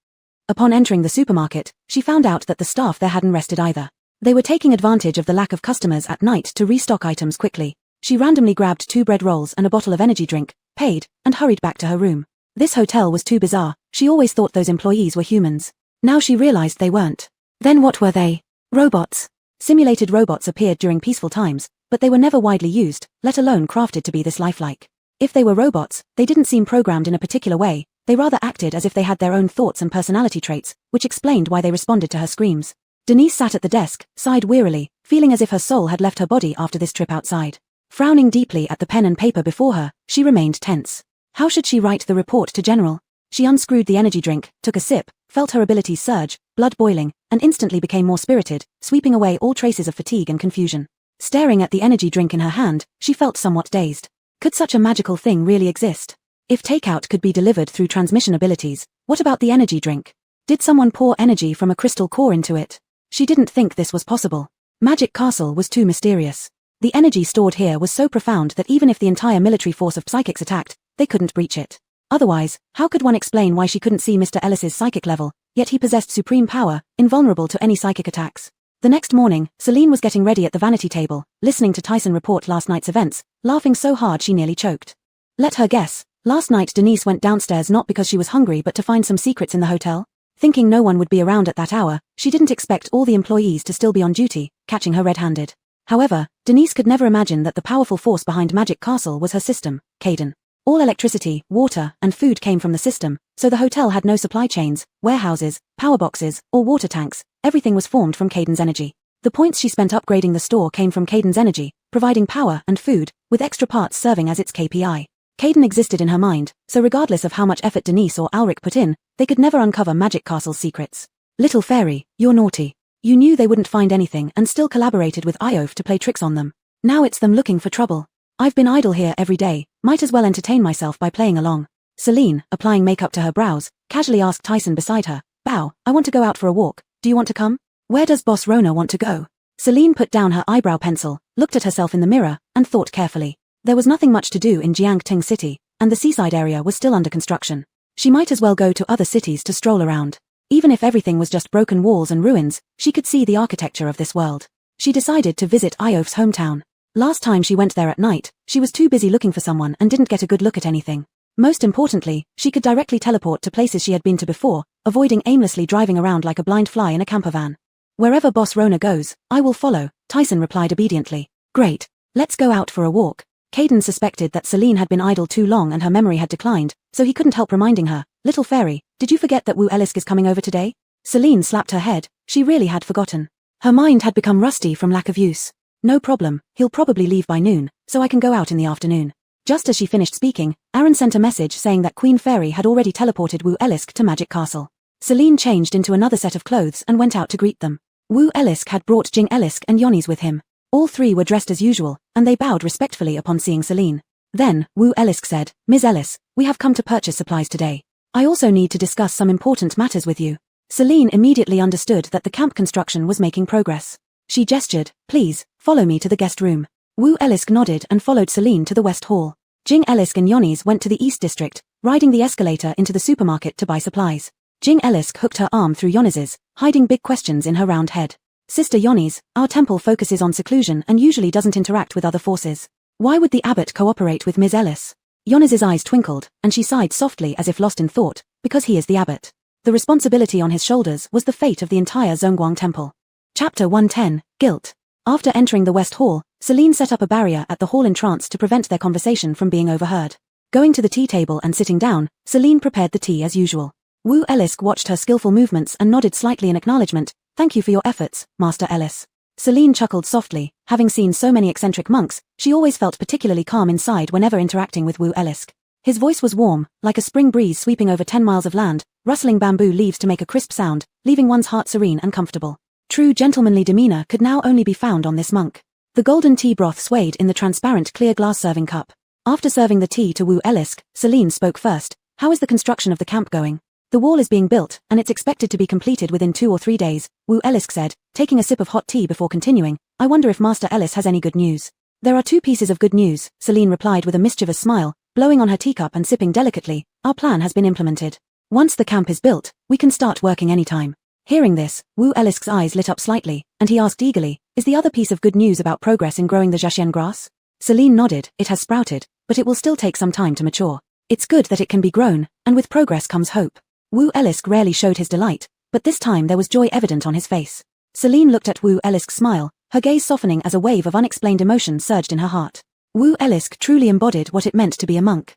S1: Upon entering the supermarket, she found out that the staff there hadn't rested either. They were taking advantage of the lack of customers at night to restock items quickly. She randomly grabbed 2 bread rolls and a bottle of energy drink, paid, and hurried back to her room. This hotel was too bizarre, she always thought those employees were humans. Now she realized they weren't. Then what were they? Robots. Simulated robots appeared during peaceful times, but they were never widely used, let alone crafted to be this lifelike. If they were robots, they didn't seem programmed in a particular way, they rather acted as if they had their own thoughts and personality traits, which explained why they responded to her screams. Denise sat at the desk, sighed wearily, feeling as if her soul had left her body after this trip outside. Frowning deeply at the pen and paper before her, she remained tense. How should she write the report to General? She unscrewed the energy drink, took a sip, felt her abilities surge, blood boiling, and instantly became more spirited, sweeping away all traces of fatigue and confusion. Staring at the energy drink in her hand, she felt somewhat dazed. Could such a magical thing really exist? If takeout could be delivered through transmission abilities, what about the energy drink? Did someone pour energy from a crystal core into it? She didn't think this was possible. Magic Castle was too mysterious. The energy stored here was so profound that even if the entire military force of psychics attacked, they couldn't breach it. Otherwise, how could one explain why she couldn't see Mr. Ellis's psychic level, yet he possessed supreme power, invulnerable to any psychic attacks? The next morning, Celine was getting ready at the vanity table, listening to Tyson report last night's events, laughing so hard she nearly choked. Let her guess, last night Denise went downstairs not because she was hungry but to find some secrets in the hotel. Thinking no one would be around at that hour, she didn't expect all the employees to still be on duty, catching her red-handed. However, Denise could never imagine that the powerful force behind Magic Castle was her system, Caden. All electricity, water, and food came from the system, so the hotel had no supply chains, warehouses, power boxes, or water tanks. Everything was formed from Caden's energy. The points she spent upgrading the store came from Caden's energy, providing power and food, with extra parts serving as its KPI. Caden existed in her mind, so regardless of how much effort Denise or Alric put in, they could never uncover Magic Castle's secrets. Little fairy, you're naughty. You knew they wouldn't find anything and still collaborated with Iof to play tricks on them. Now it's them looking for trouble. I've been idle here every day, might as well entertain myself by playing along. Celine, applying makeup to her brows, casually asked Tyson beside her, "Bow, I want to go out for a walk, do you want to come? Where does Boss Rona want to go?" Celine put down her eyebrow pencil, looked at herself in the mirror, and thought carefully. There was nothing much to do in Jiangting City, and the seaside area was still under construction. She might as well go to other cities to stroll around. Even if everything was just broken walls and ruins, she could see the architecture of this world. She decided to visit Iof's hometown. Last time she went there at night, she was too busy looking for someone and didn't get a good look at anything. Most importantly, she could directly teleport to places she had been to before, avoiding aimlessly driving around like a blind fly in a camper van. "Wherever Boss Rona goes, I will follow," Tyson replied obediently. "Great. Let's go out for a walk." Caden suspected that Celine had been idle too long and her memory had declined, so he couldn't help reminding her, "Little fairy, did you forget that Wu Ellisk is coming over today?" Celine slapped her head, she really had forgotten. Her mind had become rusty from lack of use. "No problem, he'll probably leave by noon, so I can go out in the afternoon." Just as she finished speaking, Aaron sent a message saying that Queen Fairy had already teleported Wu Ellisk to Magic Castle. Celine changed into another set of clothes and went out to greet them. Wu Ellisk had brought Jing Ellisk and Yonis with him. All three were dressed as usual, and they bowed respectfully upon seeing Celine. Then, Wu Ellisk said, "Ms. Ellis, we have come to purchase supplies today. I also need to discuss some important matters with you." Celine immediately understood that the camp construction was making progress. She gestured, "Please, follow me to the guest room." Wu Ellisk nodded and followed Celine to the West Hall. Jing Ellisk and Yonis went to the East District, riding the escalator into the supermarket to buy supplies. Jing Elisk hooked her arm through Yonis's, hiding big questions in her round head. Sister Yonis, our temple focuses on seclusion and usually doesn't interact with other forces. Why would the abbot cooperate with Ms. Ellis? Yonis's eyes twinkled, and she sighed softly as if lost in thought, because he is the abbot. The responsibility on his shoulders was the fate of the entire Zhongguang temple. Chapter 110, Guilt. After entering the West Hall, Celine set up a barrier at the hall entrance to prevent their conversation from being overheard. Going to the tea table and sitting down, Celine prepared the tea as usual. Wu Elisk watched her skillful movements and nodded slightly in acknowledgement. Thank you for your efforts, Master Ellis. Celine chuckled softly. Having seen so many eccentric monks, she always felt particularly calm inside whenever interacting with Wu Elisk. His voice was warm, like a spring breeze sweeping over 10 miles of land, rustling bamboo leaves to make a crisp sound, leaving one's heart serene and comfortable. True gentlemanly demeanor could now only be found on this monk. The golden tea broth swayed in the transparent clear glass serving cup. After serving the tea to Wu Elisk, Celine spoke first. How is the construction of the camp going? The wall is being built, and it's expected to be completed within 2 or 3 days, Wu Elisk said, taking a sip of hot tea before continuing. I wonder if Master Ellis has any good news. There are 2 pieces of good news, Celine replied with a mischievous smile, blowing on her teacup and sipping delicately. Our plan has been implemented. Once the camp is built, we can start working anytime. Hearing this, Wu Elisk's eyes lit up slightly, and he asked eagerly, is the other piece of good news about progress in growing the Zhaxian grass? Celine nodded. It has sprouted, but it will still take some time to mature. It's good that it can be grown, and with progress comes hope. Wu Elisk rarely showed his delight, but this time there was joy evident on his face. Celine looked at Wu Elisk's smile, her gaze softening as a wave of unexplained emotion surged in her heart. Wu Elisk truly embodied what it meant to be a monk.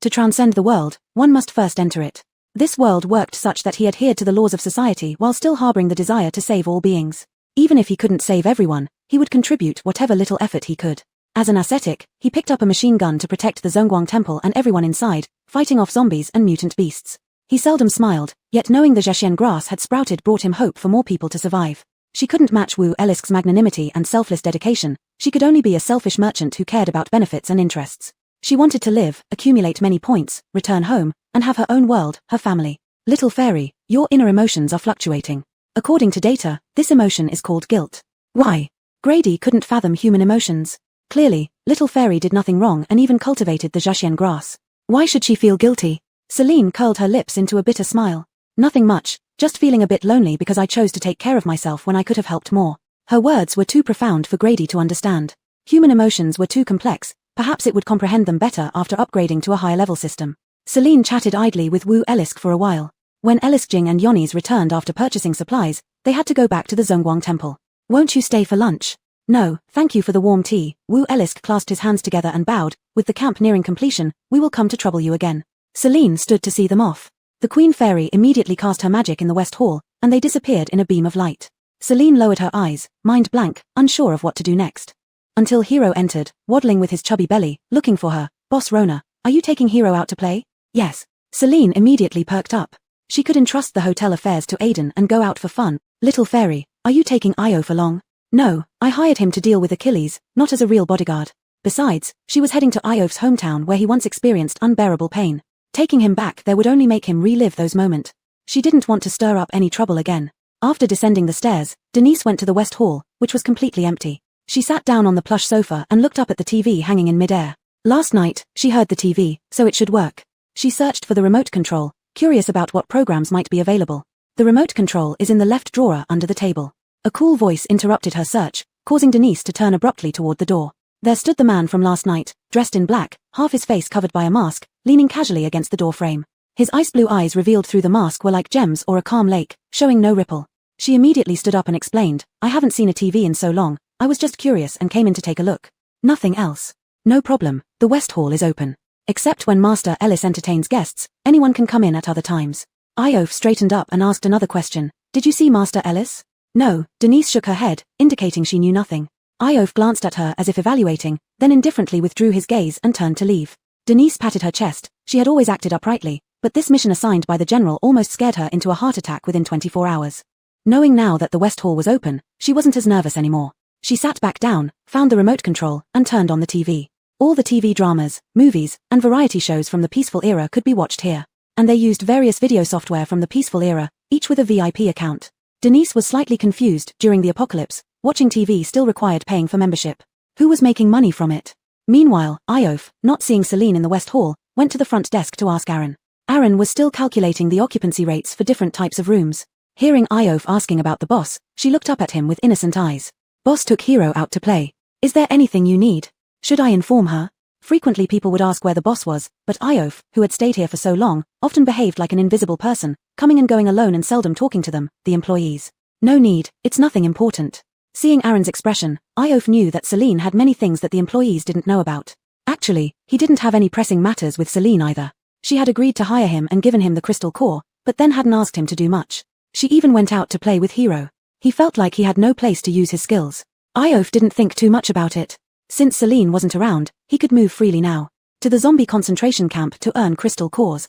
S1: To transcend the world, one must first enter it. This world worked such that he adhered to the laws of society while still harboring the desire to save all beings. Even if he couldn't save everyone, he would contribute whatever little effort he could. As an ascetic, he picked up a machine gun to protect the Zhongguang temple and everyone inside, fighting off zombies and mutant beasts. He seldom smiled, yet knowing the Zhaxian grass had sprouted brought him hope for more people to survive. She couldn't match Wu Elisk's magnanimity and selfless dedication. She could only be a selfish merchant who cared about benefits and interests. She wanted to live, accumulate many points, return home, and have her own world, her family. Little fairy, your inner emotions are fluctuating. According to data, this emotion is called guilt. Why? Grady couldn't fathom human emotions. Clearly, little fairy did nothing wrong and even cultivated the Zhaxian grass. Why should she feel guilty? Celine curled her lips into a bitter smile. Nothing much, just feeling a bit lonely because I chose to take care of myself when I could have helped more. Her words were too profound for Grady to understand. Human emotions were too complex, perhaps it would comprehend them better after upgrading to a higher level system. Celine chatted idly with Wu Elisk for a while. When Eliskjing and Yonis returned after purchasing supplies, they had to go back to the Zhongguang temple. Won't you stay for lunch? No, thank you for the warm tea. Wu Elisk clasped his hands together and bowed. With the camp nearing completion, we will come to trouble you again. Celine stood to see them off. The Queen Fairy immediately cast her magic in the West Hall, and they disappeared in a beam of light. Celine lowered her eyes, mind blank, unsure of what to do next. Until Hero entered, waddling with his chubby belly, looking for her. Boss Rona, are you taking Hero out to play? Yes. Celine immediately perked up. She could entrust the hotel affairs to Aiden and go out for fun. Little Fairy, are you taking Io for long? No, I hired him to deal with Achilles, not as a real bodyguard. Besides, she was heading to Iof's hometown where he once experienced unbearable pain. Taking him back there would only make him relive those moments. She didn't want to stir up any trouble again. After descending the stairs, Denise went to the West Hall, which was completely empty. She sat down on the plush sofa and looked up at the TV hanging in midair. Last night, she heard the TV, so it should work. She searched for the remote control, curious about what programs might be available. The remote control is in the left drawer under the table. A cool voice interrupted her search, causing Denise to turn abruptly toward the door. There stood the man from last night, dressed in black, half his face covered by a mask, leaning casually against the door frame. His ice blue eyes revealed through the mask were like gems or a calm lake, showing no ripple. She immediately stood up and explained, I haven't seen a TV in so long, I was just curious and came in to take a look. Nothing else. No problem, the West Hall is open. Except when Master Ellis entertains guests, anyone can come in at other times. Iof straightened up and asked another question. Did you see Master Ellis? No, Denise shook her head, indicating she knew nothing. Iof glanced at her as if evaluating, then indifferently withdrew his gaze and turned to leave. Denise patted her chest. She had always acted uprightly, but this mission assigned by the general almost scared her into a heart attack within 24 hours. Knowing now that the West Hall was open, she wasn't as nervous anymore. She sat back down, found the remote control, and turned on the TV. All the TV dramas, movies, and variety shows from the peaceful era could be watched here. And they used various video software from the peaceful era, each with a VIP account. Denise was slightly confused. During the apocalypse, watching TV still required paying for membership. Who was making money from it? Meanwhile, Iof, not seeing Celine in the West Hall, went to the front desk to ask Aaron. Aaron was still calculating the occupancy rates for different types of rooms. Hearing Iof asking about the boss, she looked up at him with innocent eyes. Boss took Hero out to play. Is there anything you need? Should I inform her? Frequently people would ask where the boss was, but Iof, who had stayed here for so long, often behaved like an invisible person, coming and going alone and seldom talking to them, the employees. No need, it's nothing important. Seeing Aaron's expression, Iof knew that Celine had many things that the employees didn't know about. Actually, he didn't have any pressing matters with Celine either. She had agreed to hire him and given him the crystal core, but then hadn't asked him to do much. She even went out to play with Hero. He felt like he had no place to use his skills. Iof didn't think too much about it. Since Celine wasn't around, he could move freely now. To the zombie concentration camp to earn crystal cores.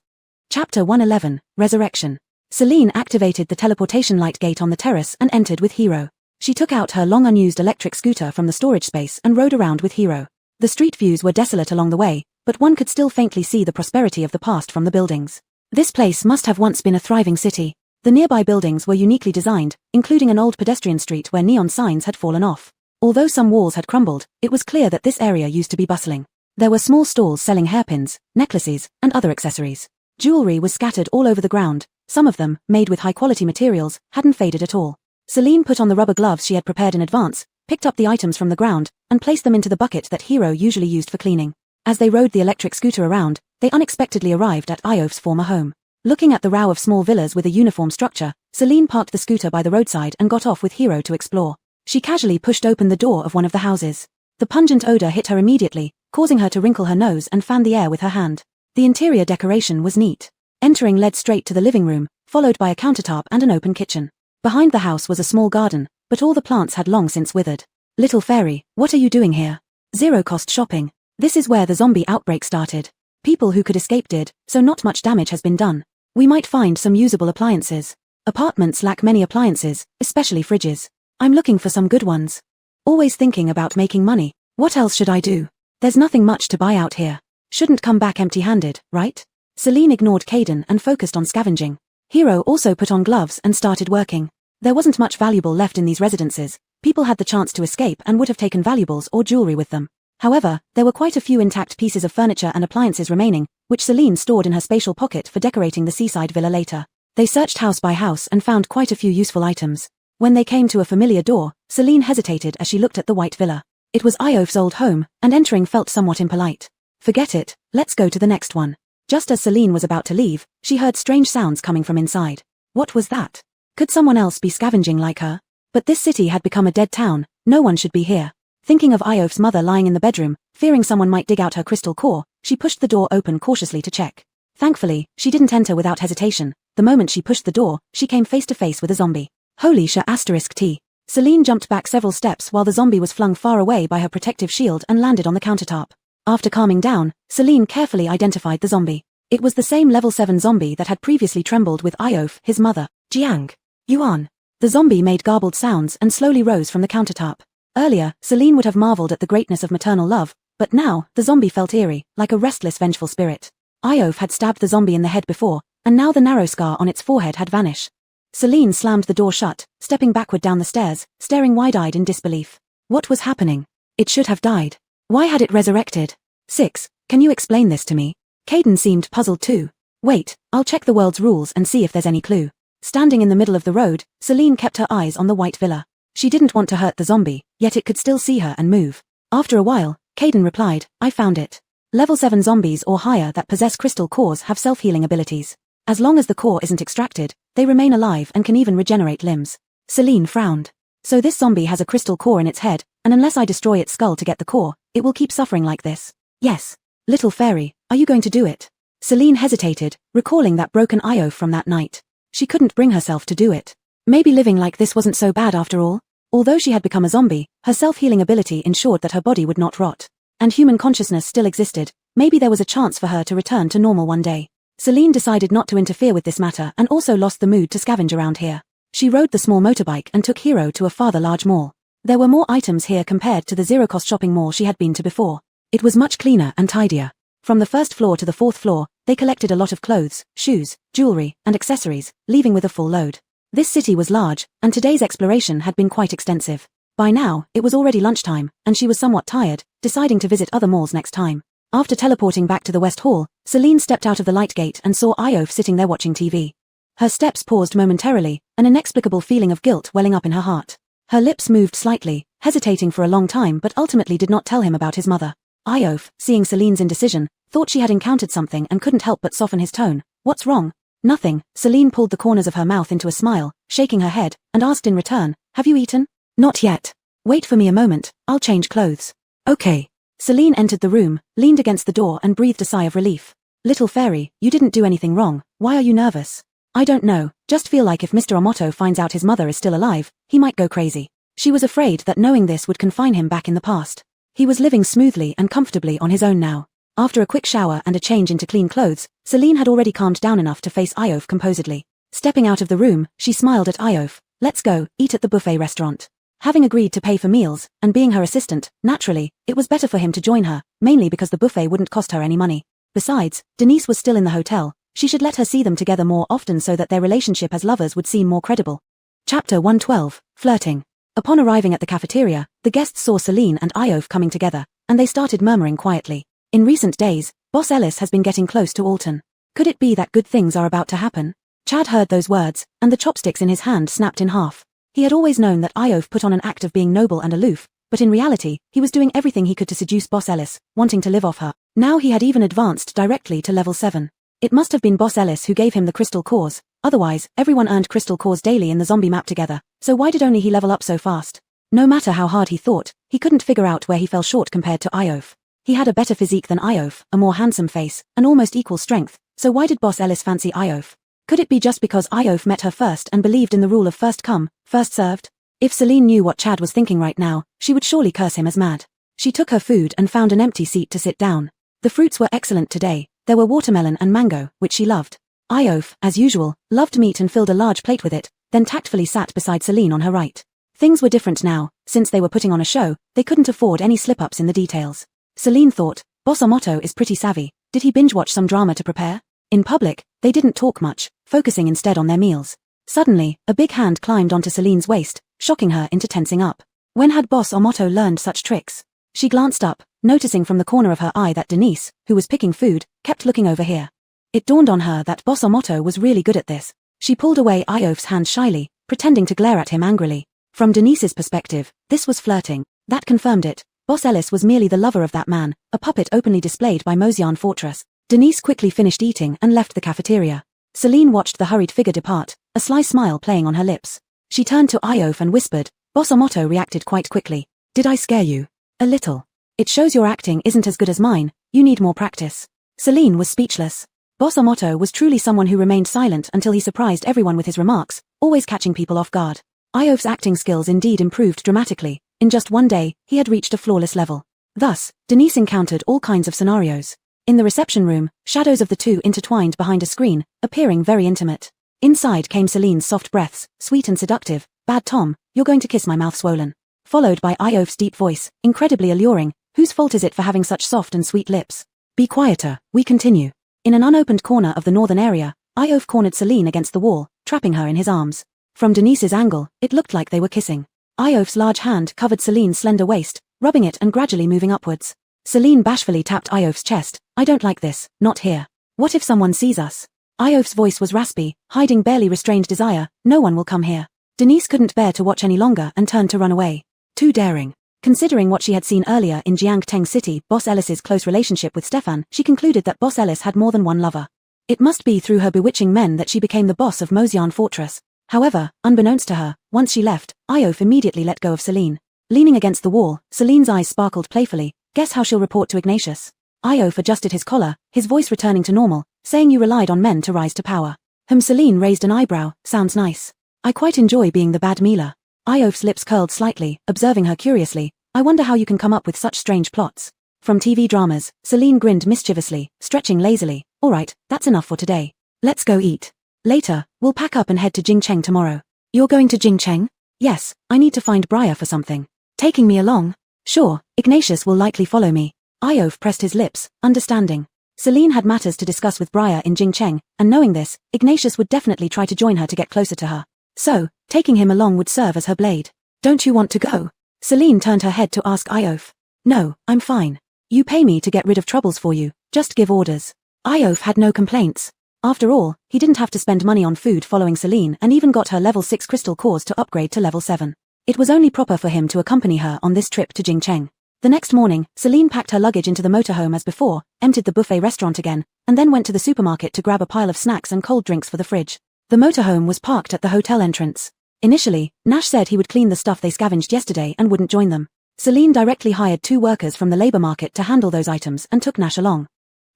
S1: Chapter 111, Resurrection. Celine activated the teleportation light gate on the terrace and entered with Hero. She took out her long unused electric scooter from the storage space and rode around with Hero. The street views were desolate along the way, but one could still faintly see the prosperity of the past from the buildings. This place must have once been a thriving city. The nearby buildings were uniquely designed, including an old pedestrian street where neon signs had fallen off. Although some walls had crumbled, it was clear that this area used to be bustling. There were small stalls selling hairpins, necklaces, and other accessories. Jewelry was scattered all over the ground. Some of them, made with high-quality materials, hadn't faded at all. Celine put on the rubber gloves she had prepared in advance, picked up the items from the ground, and placed them into the bucket that Hero usually used for cleaning. As they rode the electric scooter around, they unexpectedly arrived at Iof's former home. Looking at the row of small villas with a uniform structure, Celine parked the scooter by the roadside and got off with Hero to explore. She casually pushed open the door of one of the houses. The pungent odor hit her immediately, causing her to wrinkle her nose and fan the air with her hand. The interior decoration was neat. Entering led straight to the living room, followed by a countertop and an open kitchen. Behind the house was a small garden, but all the plants had long since withered. Little fairy, what are you doing here? Zero-cost shopping. This is where the zombie outbreak started. People who could escape did, so not much damage has been done. We might find some usable appliances. Apartments lack many appliances, especially fridges. I'm looking for some good ones. Always thinking about making money. What else should I do? There's nothing much to buy out here. Shouldn't come back empty-handed, right? Celine ignored Caden and focused on scavenging. Hero also put on gloves and started working. There wasn't much valuable left in these residences. People had the chance to escape and would have taken valuables or jewelry with them. However, there were quite a few intact pieces of furniture and appliances remaining, which Celine stored in her spatial pocket for decorating the seaside villa later. They searched house by house and found quite a few useful items. When they came to a familiar door, Celine hesitated as she looked at the white villa. It was Iof's old home, and entering felt somewhat impolite. Forget it, let's go to the next one. Just as Celine was about to leave, she heard strange sounds coming from inside. What was that? Could someone else be scavenging like her? But this city had become a dead town, no one should be here. Thinking of Iof's mother lying in the bedroom, fearing someone might dig out her crystal core, she pushed the door open cautiously to check. Thankfully, she didn't enter without hesitation. The moment she pushed the door, she came face to face with a zombie. Holy **T. Celine jumped back several steps while the zombie was flung far away by her protective shield and landed on the countertop. After calming down, Celine carefully identified the zombie. It was the same level 7 zombie that had previously trembled with Iof, his mother. Jiang. Yuan. The zombie made garbled sounds and slowly rose from the countertop. Earlier, Celine would have marveled at the greatness of maternal love, but now, the zombie felt eerie, like a restless vengeful spirit. Iof had stabbed the zombie in the head before, and now the narrow scar on its forehead had vanished. Celine slammed the door shut, stepping backward down the stairs, staring wide-eyed in disbelief. What was happening? It should have died. Why had it resurrected? 6. Can you explain this to me? Caden seemed puzzled too. Wait, I'll check the world's rules and see if there's any clue. Standing in the middle of the road, Celine kept her eyes on the white villa. She didn't want to hurt the zombie, yet it could still see her and move. After a while, Caden replied, I found it. Level 7 zombies or higher that possess crystal cores have self-healing abilities. As long as the core isn't extracted, they remain alive and can even regenerate limbs. Celine frowned. So this zombie has a crystal core in its head, and unless I destroy its skull to get the core, it will keep suffering like this. Yes. Little fairy, are you going to do it? Celine hesitated, recalling that broken Io from that night. She couldn't bring herself to do it. Maybe living like this wasn't so bad after all. Although she had become a zombie, her self-healing ability ensured that her body would not rot. And human consciousness still existed. Maybe there was a chance for her to return to normal one day. Celine decided not to interfere with this matter and also lost the mood to scavenge around here. She rode the small motorbike and took Hero to a farther large mall. There were more items here compared to the zero-cost shopping mall she had been to before. It was much cleaner and tidier. From the first floor to the 4th floor, they collected a lot of clothes, shoes, jewelry, and accessories, leaving with a full load. This city was large, and today's exploration had been quite extensive. By now, it was already lunchtime, and she was somewhat tired, deciding to visit other malls next time. After teleporting back to the West Hall, Celine stepped out of the light gate and saw Iof sitting there watching TV. Her steps paused momentarily, an inexplicable feeling of guilt welling up in her heart. Her lips moved slightly, hesitating for a long time but ultimately did not tell him about his mother. Iof, seeing Celine's indecision, thought she had encountered something and couldn't help but soften his tone. What's wrong? Nothing. Celine pulled the corners of her mouth into a smile, shaking her head, and asked in return, have you eaten? Not yet. Wait for me a moment, I'll change clothes. Okay. Celine entered the room, leaned against the door and breathed a sigh of relief. Little fairy, you didn't do anything wrong, why are you nervous? I don't know, just feel like if Mr. Omoto finds out his mother is still alive, he might go crazy. She was afraid that knowing this would confine him back in the past. He was living smoothly and comfortably on his own now. After a quick shower and a change into clean clothes, Celine had already calmed down enough to face Iof composedly. Stepping out of the room, she smiled at Iof. Let's go, eat at the buffet restaurant. Having agreed to pay for meals, and being her assistant, naturally, it was better for him to join her, mainly because the buffet wouldn't cost her any money. Besides, Denise was still in the hotel, she should let her see them together more often so that their relationship as lovers would seem more credible. Chapter 112, Flirting. Upon arriving at the cafeteria, the guests saw Celine and Iof coming together, and they started murmuring quietly. In recent days, Boss Ellis has been getting close to Alton. Could it be that good things are about to happen? Chad heard those words, and the chopsticks in his hand snapped in half. He had always known that Iof put on an act of being noble and aloof, but in reality, he was doing everything he could to seduce Boss Ellis, wanting to live off her. Now he had even advanced directly to level 7. It must have been Boss Ellis who gave him the crystal cores, otherwise, everyone earned crystal cores daily in the zombie map together, so why did only he level up so fast? No matter how hard he thought, he couldn't figure out where he fell short compared to Iof. He had a better physique than Iof, a more handsome face, and almost equal strength, so why did Boss Ellis fancy Iof? Could it be just because Iof met her first and believed in the rule of first come, first served? If Celine knew what Chad was thinking right now, she would surely curse him as mad. She took her food and found an empty seat to sit down. The fruits were excellent today, there were watermelon and mango, which she loved. Iof, as usual, loved meat and filled a large plate with it, then tactfully sat beside Celine on her right. Things were different now, since they were putting on a show, they couldn't afford any slip-ups in the details. Celine thought, Boss Omoto is pretty savvy, did he binge-watch some drama to prepare? In public, they didn't talk much, focusing instead on their meals. Suddenly, a big hand climbed onto Celine's waist, shocking her into tensing up. When had Boss Omoto learned such tricks? She glanced up, noticing from the corner of her eye that Denise, who was picking food, kept looking over here. It dawned on her that Boss Omoto was really good at this. She pulled away Iof's hand shyly, pretending to glare at him angrily. From Denise's perspective, this was flirting. That confirmed it. Boss Ellis was merely the lover of that man, a puppet openly displayed by Mosian Fortress. Denise quickly finished eating and left the cafeteria. Celine watched the hurried figure depart, a sly smile playing on her lips. She turned to Iof and whispered. Boss Omoto reacted quite quickly. Did I scare you? A little. It shows your acting isn't as good as mine, you need more practice. Celine was speechless. Boss Omoto was truly someone who remained silent until he surprised everyone with his remarks, always catching people off guard. Iof's acting skills indeed improved dramatically. In just one day, he had reached a flawless level. Thus, Denise encountered all kinds of scenarios. In the reception room, shadows of the two intertwined behind a screen, appearing very intimate. Inside came Celine's soft breaths, sweet and seductive. Bad Tom, you're going to kiss my mouth swollen. Followed by Iof's deep voice, incredibly alluring. Whose fault is it for having such soft and sweet lips? Be quieter, we continue. In an unopened corner of the northern area, Iof cornered Celine against the wall, trapping her in his arms. From Denise's angle, it looked like they were kissing. Iof's large hand covered Celine's slender waist, rubbing it and gradually moving upwards. Celine bashfully tapped Iof's chest. I don't like this, not here. What if someone sees us? Iof's voice was raspy, hiding barely restrained desire. No one will come here. Denise couldn't bear to watch any longer and turned to run away. Too daring. Considering what she had seen earlier in Jiangteng City, Boss Ellis's close relationship with Stefan, she concluded that Boss Ellis had more than one lover. It must be through her bewitching men that she became the boss of Mosian Fortress. However, unbeknownst to her, once she left, Iof immediately let go of Celine. Leaning against the wall, Celine's eyes sparkled playfully. Guess how she'll report to Ignatius? Iof adjusted his collar, his voice returning to normal, saying you relied on men to rise to power. Celine raised an eyebrow. Sounds nice. I quite enjoy being the bad Mila. Iof's lips curled slightly, observing her curiously. I wonder how you can come up with such strange plots. From TV dramas, Celine grinned mischievously, stretching lazily. Alright, that's enough for today. Let's go eat. Later, we'll pack up and head to Jingcheng tomorrow. You're going to Jingcheng? Yes, I need to find Briar for something. Taking me along? Sure, Ignatius will likely follow me. Iof pressed his lips, understanding. Celine had matters to discuss with Briar in Jingcheng, and knowing this, Ignatius would definitely try to join her to get closer to her. So, taking him along would serve as her blade. Don't you want to go? Celine turned her head to ask Iof. No, I'm fine. You pay me to get rid of troubles for you, just give orders. Iof had no complaints. After all, he didn't have to spend money on food following Celine and even got her level 6 crystal cores to upgrade to level 7. It was only proper for him to accompany her on this trip to Jingcheng. The next morning, Celine packed her luggage into the motorhome as before, emptied the buffet restaurant again, and then went to the supermarket to grab a pile of snacks and cold drinks for the fridge. The motorhome was parked at the hotel entrance. Initially, Nash said he would clean the stuff they scavenged yesterday and wouldn't join them. Celine directly hired 2 workers from the labor market to handle those items and took Nash along.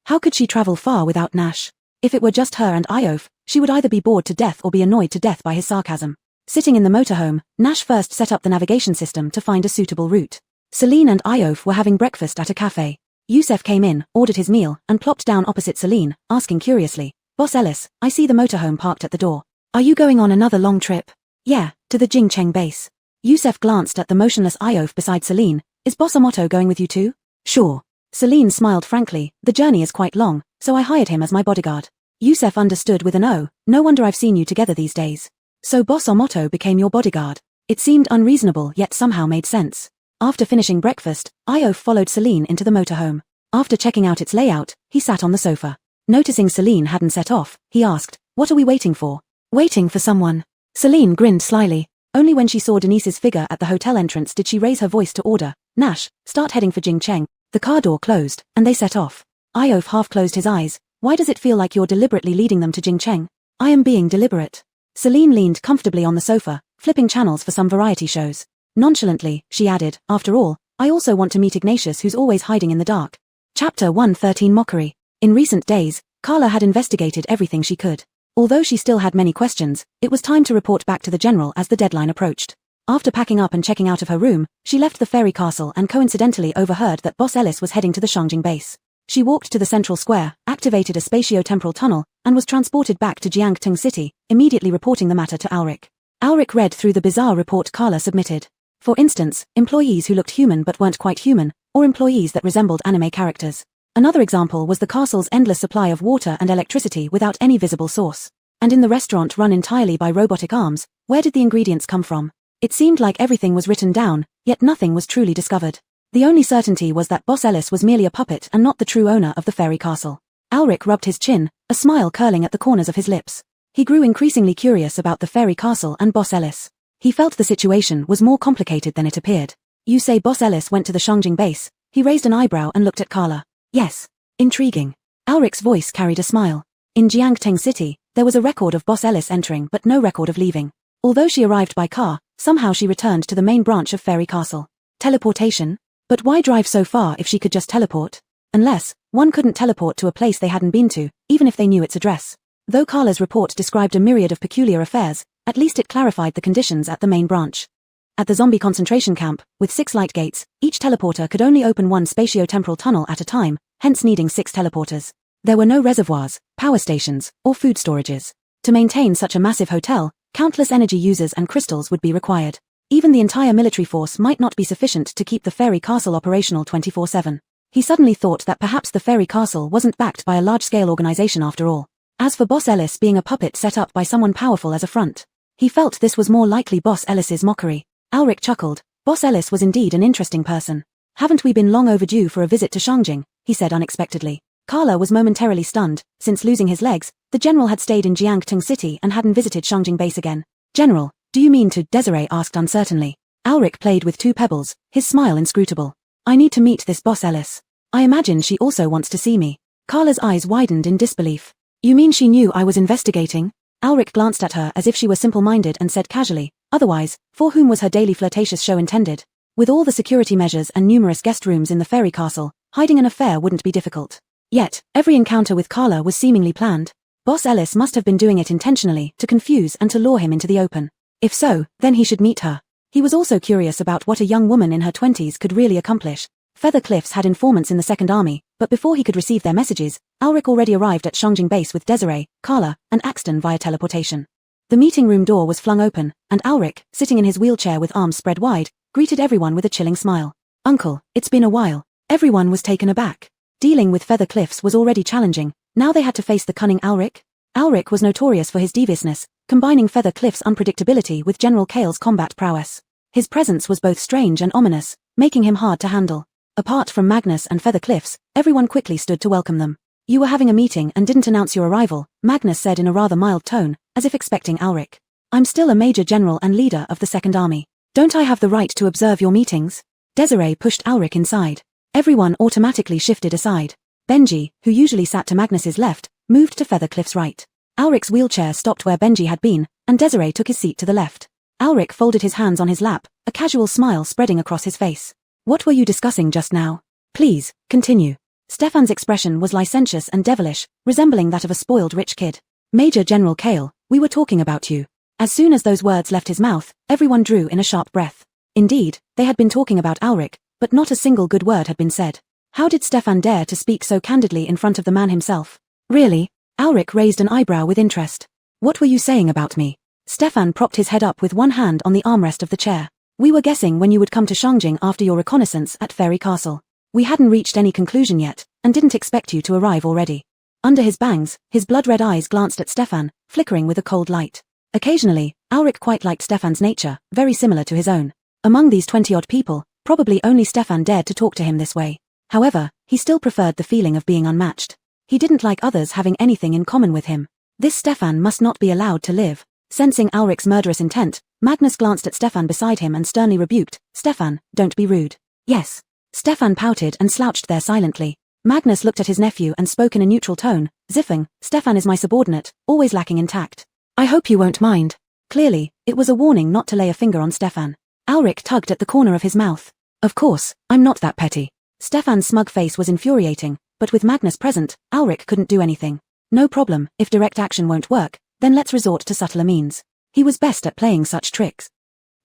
S1: How could she travel far without Nash? If it were just her and Iof, she would either be bored to death or be annoyed to death by his sarcasm. Sitting in the motorhome, Nash first set up the navigation system to find a suitable route. Celine and Iof were having breakfast at a cafe. Youssef came in, ordered his meal, and plopped down opposite Celine, asking curiously, "Boss Ellis, I see the motorhome parked at the door. Are you going on another long trip?" "Yeah, to the Jingcheng base." Youssef glanced at the motionless Iof beside Celine. "Is Boss Amoto going with you too?" "Sure." Celine smiled frankly. "The journey is quite long, so I hired him as my bodyguard." Youssef understood with an "Oh, no wonder I've seen you together these days." So Boss Amoto became your bodyguard. It seemed unreasonable yet somehow made sense. After finishing breakfast, Iof followed Celine into the motorhome. After checking out its layout, he sat on the sofa. Noticing Celine hadn't set off, he asked, "What are we waiting for?" "Waiting for someone." Celine grinned slyly. Only when she saw Denise's figure at the hotel entrance did she raise her voice to order, "Nash, start heading for Jingcheng." The car door closed, and they set off. Iof half closed his eyes. "Why does it feel like you're deliberately leading them to Jingcheng?" "I am being deliberate." Celine leaned comfortably on the sofa, flipping channels for some variety shows. Nonchalantly, she added, "After all, I also want to meet Ignatius, who's always hiding in the dark." Chapter 113 Mockery. In recent days, Carla had investigated everything she could. Although she still had many questions, it was time to report back to the general as the deadline approached. After packing up and checking out of her room, she left the fairy castle and coincidentally overheard that Boss Ellis was heading to the Shangjing base. She walked to the central square, activated a spatio-temporal tunnel, and was transported back to Jiangtung City, immediately reporting the matter to Alric. Alric read through the bizarre report Carla submitted. For instance, employees who looked human but weren't quite human, or employees that resembled anime characters. Another example was the castle's endless supply of water and electricity without any visible source. And in the restaurant run entirely by robotic arms, where did the ingredients come from? It seemed like everything was written down, yet nothing was truly discovered. The only certainty was that Boss Ellis was merely a puppet and not the true owner of the fairy castle. Alric rubbed his chin, a smile curling at the corners of his lips. He grew increasingly curious about the fairy castle and Boss Ellis. He felt the situation was more complicated than it appeared. "You say Boss Ellis went to the Shangjing base?" He raised an eyebrow and looked at Carla. "Yes." "Intriguing." Alric's voice carried a smile. In Jiangtung City, there was a record of Boss Ellis entering but no record of leaving. Although she arrived by car, somehow she returned to the main branch of Fairy Castle. Teleportation? But why drive so far if she could just teleport? Unless, one couldn't teleport to a place they hadn't been to, even if they knew its address. Though Carla's report described a myriad of peculiar affairs, at least it clarified the conditions at the main branch. At the zombie concentration camp, with 6 light gates, each teleporter could only open one spatio-temporal tunnel at a time, hence needing 6 teleporters. There were no reservoirs, power stations, or food storages. To maintain such a massive hotel, countless energy users and crystals would be required. Even the entire military force might not be sufficient to keep the fairy castle operational 24/7. He suddenly thought that perhaps the fairy castle wasn't backed by a large-scale organization after all. As for Boss Ellis being a puppet set up by someone powerful as a front, he felt this was more likely Boss Ellis's mockery. Alric chuckled. Boss Ellis was indeed an interesting person. "Haven't we been long overdue for a visit to Shangjing?" he said unexpectedly. Carla was momentarily stunned. Since losing his legs, the general had stayed in Jiangtung City and hadn't visited Shangjing base again. "General, do you mean to?" Desiree asked uncertainly. Alric played with 2 pebbles, his smile inscrutable. "I need to meet this Boss Ellis. I imagine she also wants to see me." Carla's eyes widened in disbelief. "You mean she knew I was investigating?" Alric glanced at her as if she were simple-minded and said casually, "Otherwise, for whom was her daily flirtatious show intended?" With all the security measures and numerous guest rooms in the fairy castle, hiding an affair wouldn't be difficult. Yet, every encounter with Carla was seemingly planned. Boss Ellis must have been doing it intentionally to confuse and to lure him into the open. If so, then he should meet her. He was also curious about what a young woman in her 20s could really accomplish. Feather Cliffs had informants in the Second Army, but before he could receive their messages, Alric already arrived at Shangjing base with Desiree, Carla, and Axton via teleportation. The meeting room door was flung open, and Alric, sitting in his wheelchair with arms spread wide, greeted everyone with a chilling smile. "Uncle, it's been a while." Everyone was taken aback. Dealing with Feather Cliffs was already challenging, now they had to face the cunning Alric. Alric was notorious for his deviousness, combining Feather Cliff's unpredictability with General Kale's combat prowess. His presence was both strange and ominous, making him hard to handle. Apart from Magnus and Feather Cliffs, everyone quickly stood to welcome them. You were having a meeting and didn't announce your arrival, Magnus said in a rather mild tone, as if expecting Alric. I'm still a major general and leader of the Second Army. Don't I have the right to observe your meetings? Desiree pushed Alric inside. Everyone automatically shifted aside. Benji, who usually sat to Magnus's left, moved to Feathercliff's right. Alric's wheelchair stopped where Benji had been, and Desiree took his seat to the left. Alric folded his hands on his lap, a casual smile spreading across his face. What were you discussing just now? Please, continue. Stefan's expression was licentious and devilish, resembling that of a spoiled rich kid. Major General Kale, we were talking about you. As soon as those words left his mouth, everyone drew in a sharp breath. Indeed, they had been talking about Alric, but not a single good word had been said. How did Stefan dare to speak so candidly in front of the man himself? Really? Alric raised an eyebrow with interest. What were you saying about me? Stefan propped his head up with one hand on the armrest of the chair. We were guessing when you would come to Shangjing after your reconnaissance at Fairy Castle. We hadn't reached any conclusion yet, and didn't expect you to arrive already. Under his bangs, his blood-red eyes glanced at Stefan, flickering with a cold light. Occasionally, Alric quite liked Stefan's nature, very similar to his own. Among these 20-odd people, probably only Stefan dared to talk to him this way. However, he still preferred the feeling of being unmatched. He didn't like others having anything in common with him. This Stefan must not be allowed to live. Sensing Alric's murderous intent, Magnus glanced at Stefan beside him and sternly rebuked, Stefan, don't be rude. Yes. Stefan pouted and slouched there silently. Magnus looked at his nephew and spoke in a neutral tone, ziffing, Stefan is my subordinate, always lacking in tact. I hope you won't mind. Clearly, it was a warning not to lay a finger on Stefan. Alric tugged at the corner of his mouth. Of course, I'm not that petty. Stefan's smug face was infuriating, but with Magnus present, Alric couldn't do anything. No problem, if direct action won't work, then let's resort to subtler means. He was best at playing such tricks.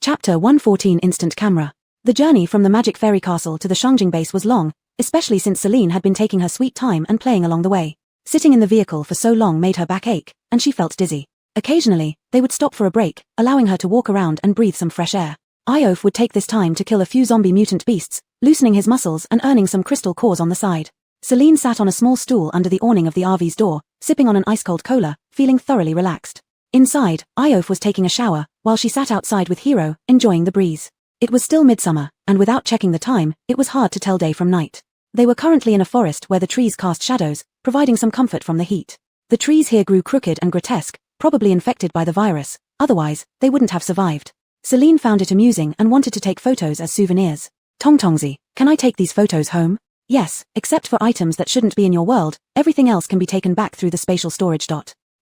S1: Chapter 114 Instant Camera. The journey from the Magic Fairy Castle to the Shangjing base was long, especially since Celine had been taking her sweet time and playing along the way. Sitting in the vehicle for so long made her back ache, and she felt dizzy. Occasionally, they would stop for a break, allowing her to walk around and breathe some fresh air. Iof would take this time to kill a few zombie mutant beasts, loosening his muscles and earning some crystal cores on the side. Celine sat on a small stool under the awning of the RV's door, sipping on an ice-cold cola, feeling thoroughly relaxed. Inside, Iof was taking a shower, while she sat outside with Hiro, enjoying the breeze. It was still midsummer, and without checking the time, it was hard to tell day from night. They were currently in a forest where the trees cast shadows, providing some comfort from the heat. The trees here grew crooked and grotesque, probably infected by the virus, otherwise, they wouldn't have survived. Celine found it amusing and wanted to take photos as souvenirs. Tongtongzi, can I take these photos home? Yes, except for items that shouldn't be in your world, everything else can be taken back through the spatial storage.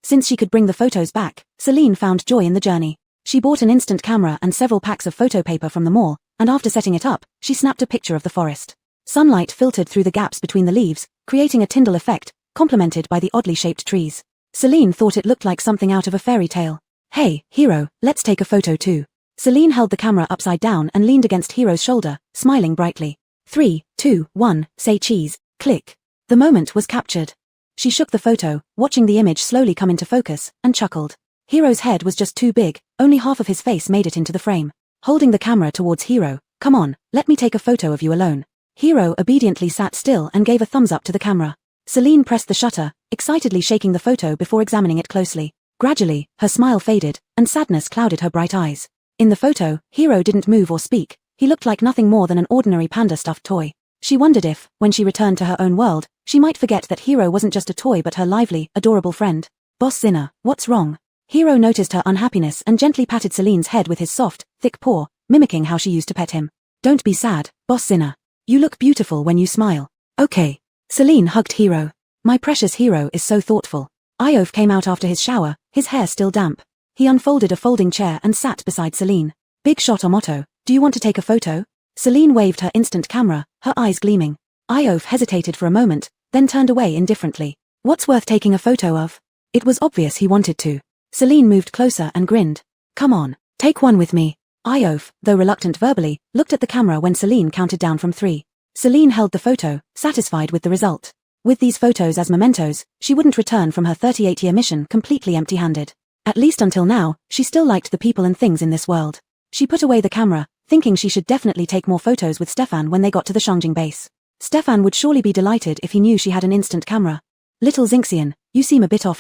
S1: Since she could bring the photos back, Celine found joy in the journey. She bought an instant camera and several packs of photo paper from the mall, and after setting it up, she snapped a picture of the forest. Sunlight filtered through the gaps between the leaves, creating a Tyndall effect, complemented by the oddly shaped trees. Celine thought it looked like something out of a fairy tale. Hey, Hiro, let's take a photo too. Celine held the camera upside down and leaned against Hiro's shoulder, smiling brightly. 3, 2, 1, say cheese, click. The moment was captured. She shook the photo, watching the image slowly come into focus, and chuckled. Hiro's head was just too big, only half of his face made it into the frame. Holding the camera towards Hiro, come on, let me take a photo of you alone. Hiro obediently sat still and gave a thumbs up to the camera. Celine pressed the shutter, excitedly shaking the photo before examining it closely. Gradually, her smile faded, and sadness clouded her bright eyes. In the photo, Hiro didn't move or speak. He looked like nothing more than an ordinary panda stuffed toy. She wondered if, when she returned to her own world, she might forget that Hiro wasn't just a toy but her lively, adorable friend. Boss Zinner, what's wrong? Hiro noticed her unhappiness and gently patted Celine's head with his soft, thick paw, mimicking how she used to pet him. Don't be sad, Boss Zinner. You look beautiful when you smile. Okay. Celine hugged Hiro. My precious Hiro is so thoughtful. Iof came out after his shower, his hair still damp. He unfolded a folding chair and sat beside Celine. Big shot Omoto, do you want to take a photo? Celine waved her instant camera, her eyes gleaming. Iof hesitated for a moment, then turned away indifferently. What's worth taking a photo of? It was obvious he wanted to. Celine moved closer and grinned. Come on, take one with me. Iof, though reluctant verbally, looked at the camera when Celine counted down from 3. Celine held the photo, satisfied with the result. With these photos as mementos, she wouldn't return from her 38-year mission completely empty-handed. At least until now, she still liked the people and things in this world. She put away the camera, thinking she should definitely take more photos with Stefan when they got to the Shangjing base. Stefan would surely be delighted if he knew she had an instant camera. Little Zinxian, you seem a bit off.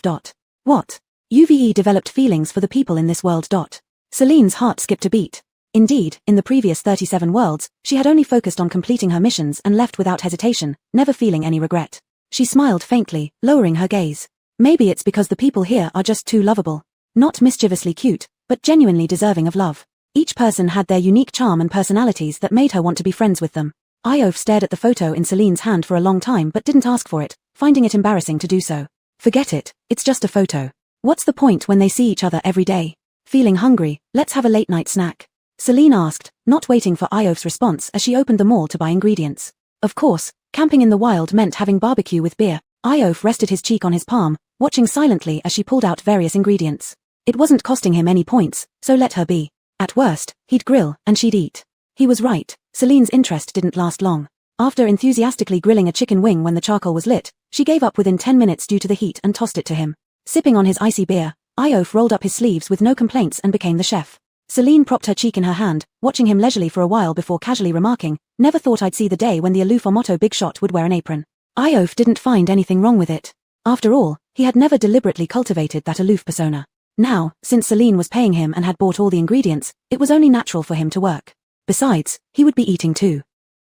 S1: What? UVE developed feelings for the people in this world. Celine's heart skipped a beat. Indeed, in the previous 37 worlds, she had only focused on completing her missions and left without hesitation, never feeling any regret. She smiled faintly, lowering her gaze. Maybe it's because the people here are just too lovable. Not mischievously cute, but genuinely deserving of love. Each person had their unique charm and personalities that made her want to be friends with them. Iof stared at the photo in Celine's hand for a long time but didn't ask for it, finding it embarrassing to do so. Forget it, it's just a photo. What's the point when they see each other every day? Feeling hungry, let's have a late-night snack. Celine asked, not waiting for Iof's response as she opened the mall to buy ingredients. Of course, camping in the wild meant having barbecue with beer. Iof rested his cheek on his palm, watching silently as she pulled out various ingredients. It wasn't costing him any points, so let her be. At worst, he'd grill, and she'd eat. He was right, Celine's interest didn't last long. After enthusiastically grilling a chicken wing when the charcoal was lit, she gave up within 10 minutes due to the heat and tossed it to him. Sipping on his icy beer, Iof rolled up his sleeves with no complaints and became the chef. Celine propped her cheek in her hand, watching him leisurely for a while before casually remarking, "Never thought I'd see the day when the aloof Omoto big shot would wear an apron." Iof didn't find anything wrong with it. After all, he had never deliberately cultivated that aloof persona. Now, since Celine was paying him and had bought all the ingredients, it was only natural for him to work. Besides, he would be eating too.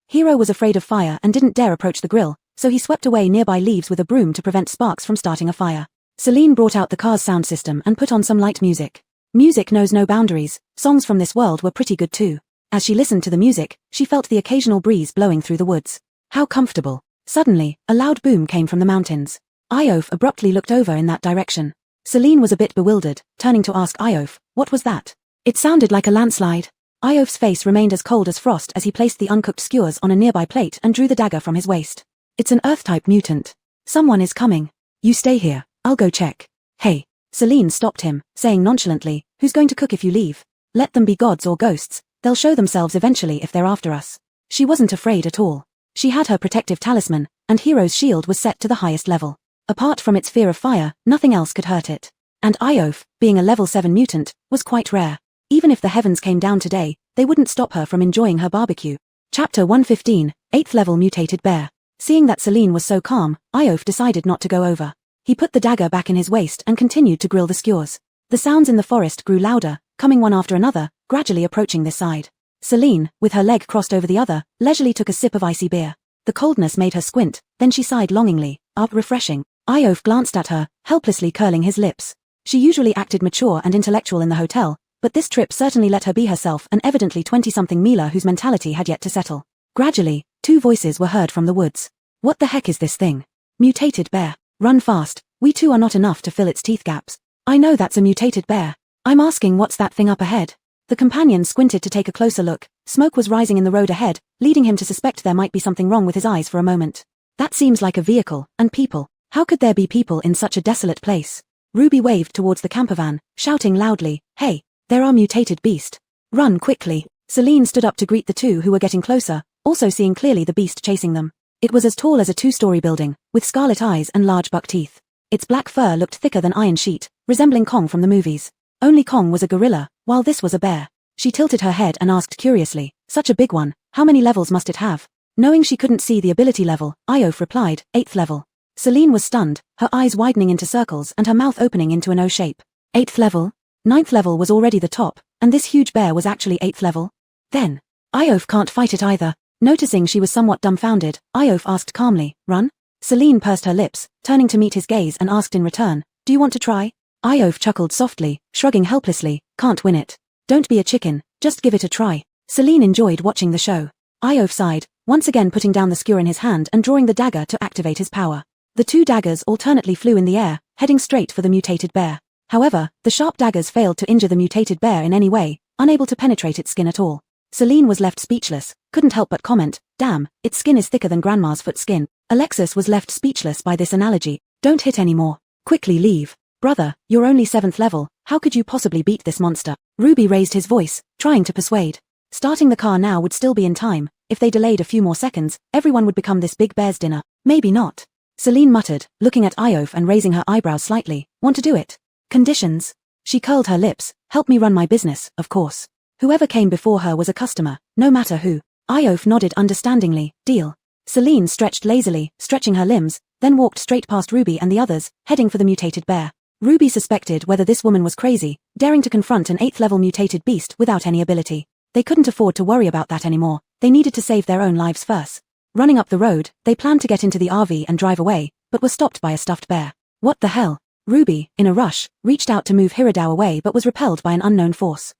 S1: Hiro was afraid of fire and didn't dare approach the grill, so he swept away nearby leaves with a broom to prevent sparks from starting a fire. Celine brought out the car's sound system and put on some light music. Music knows no boundaries, songs from this world were pretty good too. As she listened to the music, she felt the occasional breeze blowing through the woods. How comfortable. Suddenly, a loud boom came from the mountains. Iof abruptly looked over in that direction. Celine was a bit bewildered, turning to ask Iof, what was that? It sounded like a landslide. Iof's face remained as cold as frost as he placed the uncooked skewers on a nearby plate and drew the dagger from his waist. It's an Earth-type mutant. Someone is coming. You stay here, I'll go check. Hey. Celine stopped him, saying nonchalantly, who's going to cook if you leave? Let them be gods or ghosts, they'll show themselves eventually if they're after us. She wasn't afraid at all. She had her protective talisman, and Hiro's shield was set to the highest level. Apart from its fear of fire, nothing else could hurt it. And Iof, being a level 7 mutant, was quite rare. Even if the heavens came down today, they wouldn't stop her from enjoying her barbecue. Chapter 115, 8th level mutated bear. Seeing that Celine was so calm, Iof decided not to go over. He put the dagger back in his waist and continued to grill the skewers. The sounds in the forest grew louder, coming one after another, gradually approaching this side. Celine, with her leg crossed over the other, leisurely took a sip of icy beer. The coldness made her squint, then she sighed longingly, refreshing. Iof glanced at her, helplessly curling his lips. She usually acted mature and intellectual in the hotel, but this trip certainly let her be herself, an evidently 20-something Mila whose mentality had yet to settle. Gradually, two voices were heard from the woods. What the heck is this thing? Mutated bear. Run fast, we two are not enough to fill its teeth gaps. I know that's a mutated bear. I'm asking what's that thing up ahead? The companion squinted to take a closer look. Smoke was rising in the road ahead, leading him to suspect there might be something wrong with his eyes for a moment. That seems like a vehicle, and people. How could there be people in such a desolate place? Ruby waved towards the campervan, shouting loudly, "Hey, there are mutated beast. Run quickly." Celine stood up to greet the two who were getting closer, also seeing clearly the beast chasing them. It was as tall as a 2-story building, with scarlet eyes and large buck teeth. Its black fur looked thicker than iron sheet, resembling Kong from the movies. Only Kong was a gorilla, while this was a bear. She tilted her head and asked curiously, "Such a big one, how many levels must it have?" Knowing she couldn't see the ability level, Iof replied, 8th level. Celine was stunned, her eyes widening into circles and her mouth opening into an O shape. 8th level? 9th level was already the top, and this huge bear was actually 8th level? Then, Iof can't fight it either. Noticing she was somewhat dumbfounded, Iof asked calmly, "Run?" Celine pursed her lips, turning to meet his gaze and asked in return, "Do you want to try?" Iof chuckled softly, shrugging helplessly, "Can't win it. Don't be a chicken, just give it a try." Celine enjoyed watching the show. Iof sighed, once again putting down the skewer in his hand and drawing the dagger to activate his power. The two daggers alternately flew in the air, heading straight for the mutated bear. However, the sharp daggers failed to injure the mutated bear in any way, unable to penetrate its skin at all. Celine was left speechless, couldn't help but comment, "Damn, its skin is thicker than Grandma's foot skin." Alexis was left speechless by this analogy. "Don't hit anymore. Quickly leave. Brother, you're only 7th level, how could you possibly beat this monster?" Ruby raised his voice, trying to persuade. Starting the car now would still be in time. If they delayed a few more seconds, everyone would become this big bear's dinner. Maybe not. Celine muttered, looking at Iof and raising her eyebrows slightly. "Want to do it?" "Conditions?" She curled her lips. "Help me run my business, of course." Whoever came before her was a customer, no matter who. Iof nodded understandingly, "Deal." Celine stretched lazily, stretching her limbs, then walked straight past Ruby and the others, heading for the mutated bear. Ruby suspected whether this woman was crazy, daring to confront an 8th level mutated beast without any ability. They couldn't afford to worry about that anymore, they needed to save their own lives first. Running up the road, they planned to get into the RV and drive away, but were stopped by a stuffed bear. What the hell? Ruby, in a rush, reached out to move Hiradao away but was repelled by an unknown force.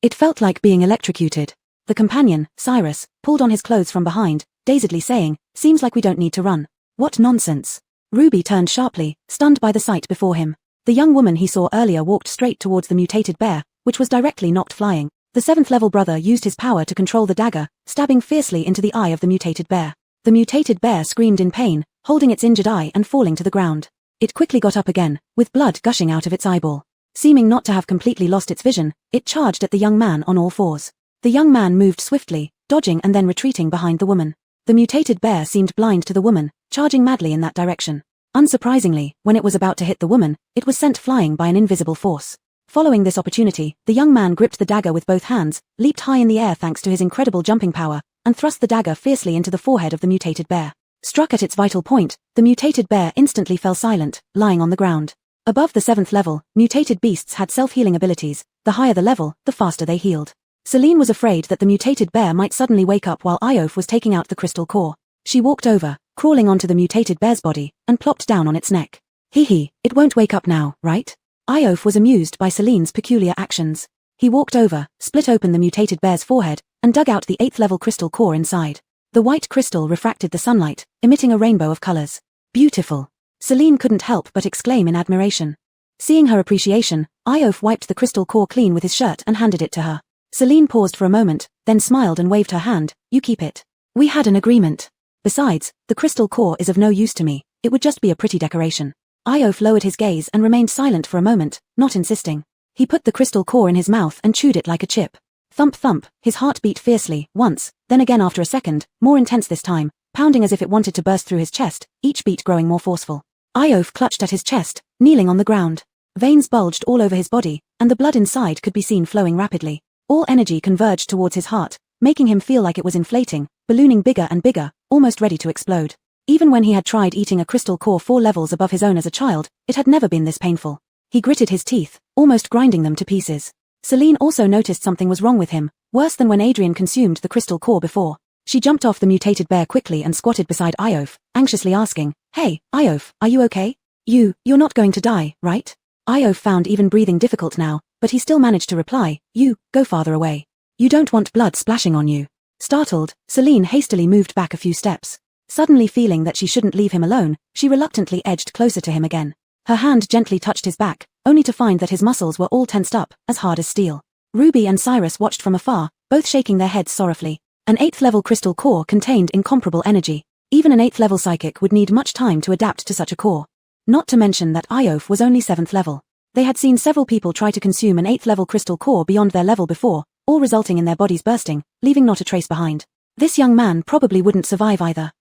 S1: It felt like being electrocuted. The companion, Cyrus, pulled on his clothes from behind, dazedly saying, "Seems like we don't need to run." What nonsense. Ruby turned sharply, stunned by the sight before him. The young woman he saw earlier walked straight towards the mutated bear, which was directly knocked flying. The 7th level brother used his power to control the dagger, stabbing fiercely into the eye of the mutated bear. The mutated bear screamed in pain, holding its injured eye and falling to the ground. It quickly got up again, with blood gushing out of its eyeball. Seeming not to have completely lost its vision, it charged at the young man on all fours. The young man moved swiftly, dodging and then retreating behind the woman. The mutated bear seemed blind to the woman, charging madly in that direction. Unsurprisingly, when it was about to hit the woman, it was sent flying by an invisible force. Following this opportunity, the young man gripped the dagger with both hands, leaped high in the air thanks to his incredible jumping power, and thrust the dagger fiercely into the forehead of the mutated bear. Struck at its vital point, the mutated bear instantly fell silent, lying on the ground. Above the 7th level, mutated beasts had self-healing abilities. The higher the level, the faster they healed. Celine was afraid that the mutated bear might suddenly wake up while Iof was taking out the crystal core. She walked over, crawling onto the mutated bear's body, and plopped down on its neck. Hee, it won't wake up now, right? Iof was amused by Celine's peculiar actions. He walked over, split open the mutated bear's forehead, and dug out the 8th level crystal core inside. The white crystal refracted the sunlight, emitting a rainbow of colors. Beautiful. Celine couldn't help but exclaim in admiration. Seeing her appreciation, Iof wiped the crystal core clean with his shirt and handed it to her. Celine paused for a moment, then smiled and waved her hand. "You keep it. We had an agreement. Besides, the crystal core is of no use to me. It would just be a pretty decoration." Iof lowered his gaze and remained silent for a moment, not insisting. He put the crystal core in his mouth and chewed it like a chip. Thump thump, his heart beat fiercely, once, then again after a second, more intense this time, pounding as if it wanted to burst through his chest, each beat growing more forceful. Iof clutched at his chest, kneeling on the ground. Veins bulged all over his body, and the blood inside could be seen flowing rapidly. All energy converged towards his heart, making him feel like it was inflating, ballooning bigger and bigger, almost ready to explode. Even when he had tried eating a crystal core 4 levels above his own as a child, it had never been this painful. He gritted his teeth, almost grinding them to pieces. Celine also noticed something was wrong with him, worse than when Adrian consumed the crystal core before. She jumped off the mutated bear quickly and squatted beside Iof, anxiously asking, "Hey, Iof, are you okay? You're not going to die, right?" Iof found even breathing difficult now, but he still managed to reply, "Go farther away. You don't want blood splashing on you." Startled, Celine hastily moved back a few steps. Suddenly feeling that she shouldn't leave him alone, she reluctantly edged closer to him again. Her hand gently touched his back, only to find that his muscles were all tensed up, as hard as steel. Ruby and Cyrus watched from afar, both shaking their heads sorrowfully. An 8th level crystal core contained incomparable energy. Even an 8th level psychic would need much time to adapt to such a core. Not to mention that Iof was only 7th level. They had seen several people try to consume an 8th level crystal core beyond their level before, all resulting in their bodies bursting, leaving not a trace behind. This young man probably wouldn't survive either.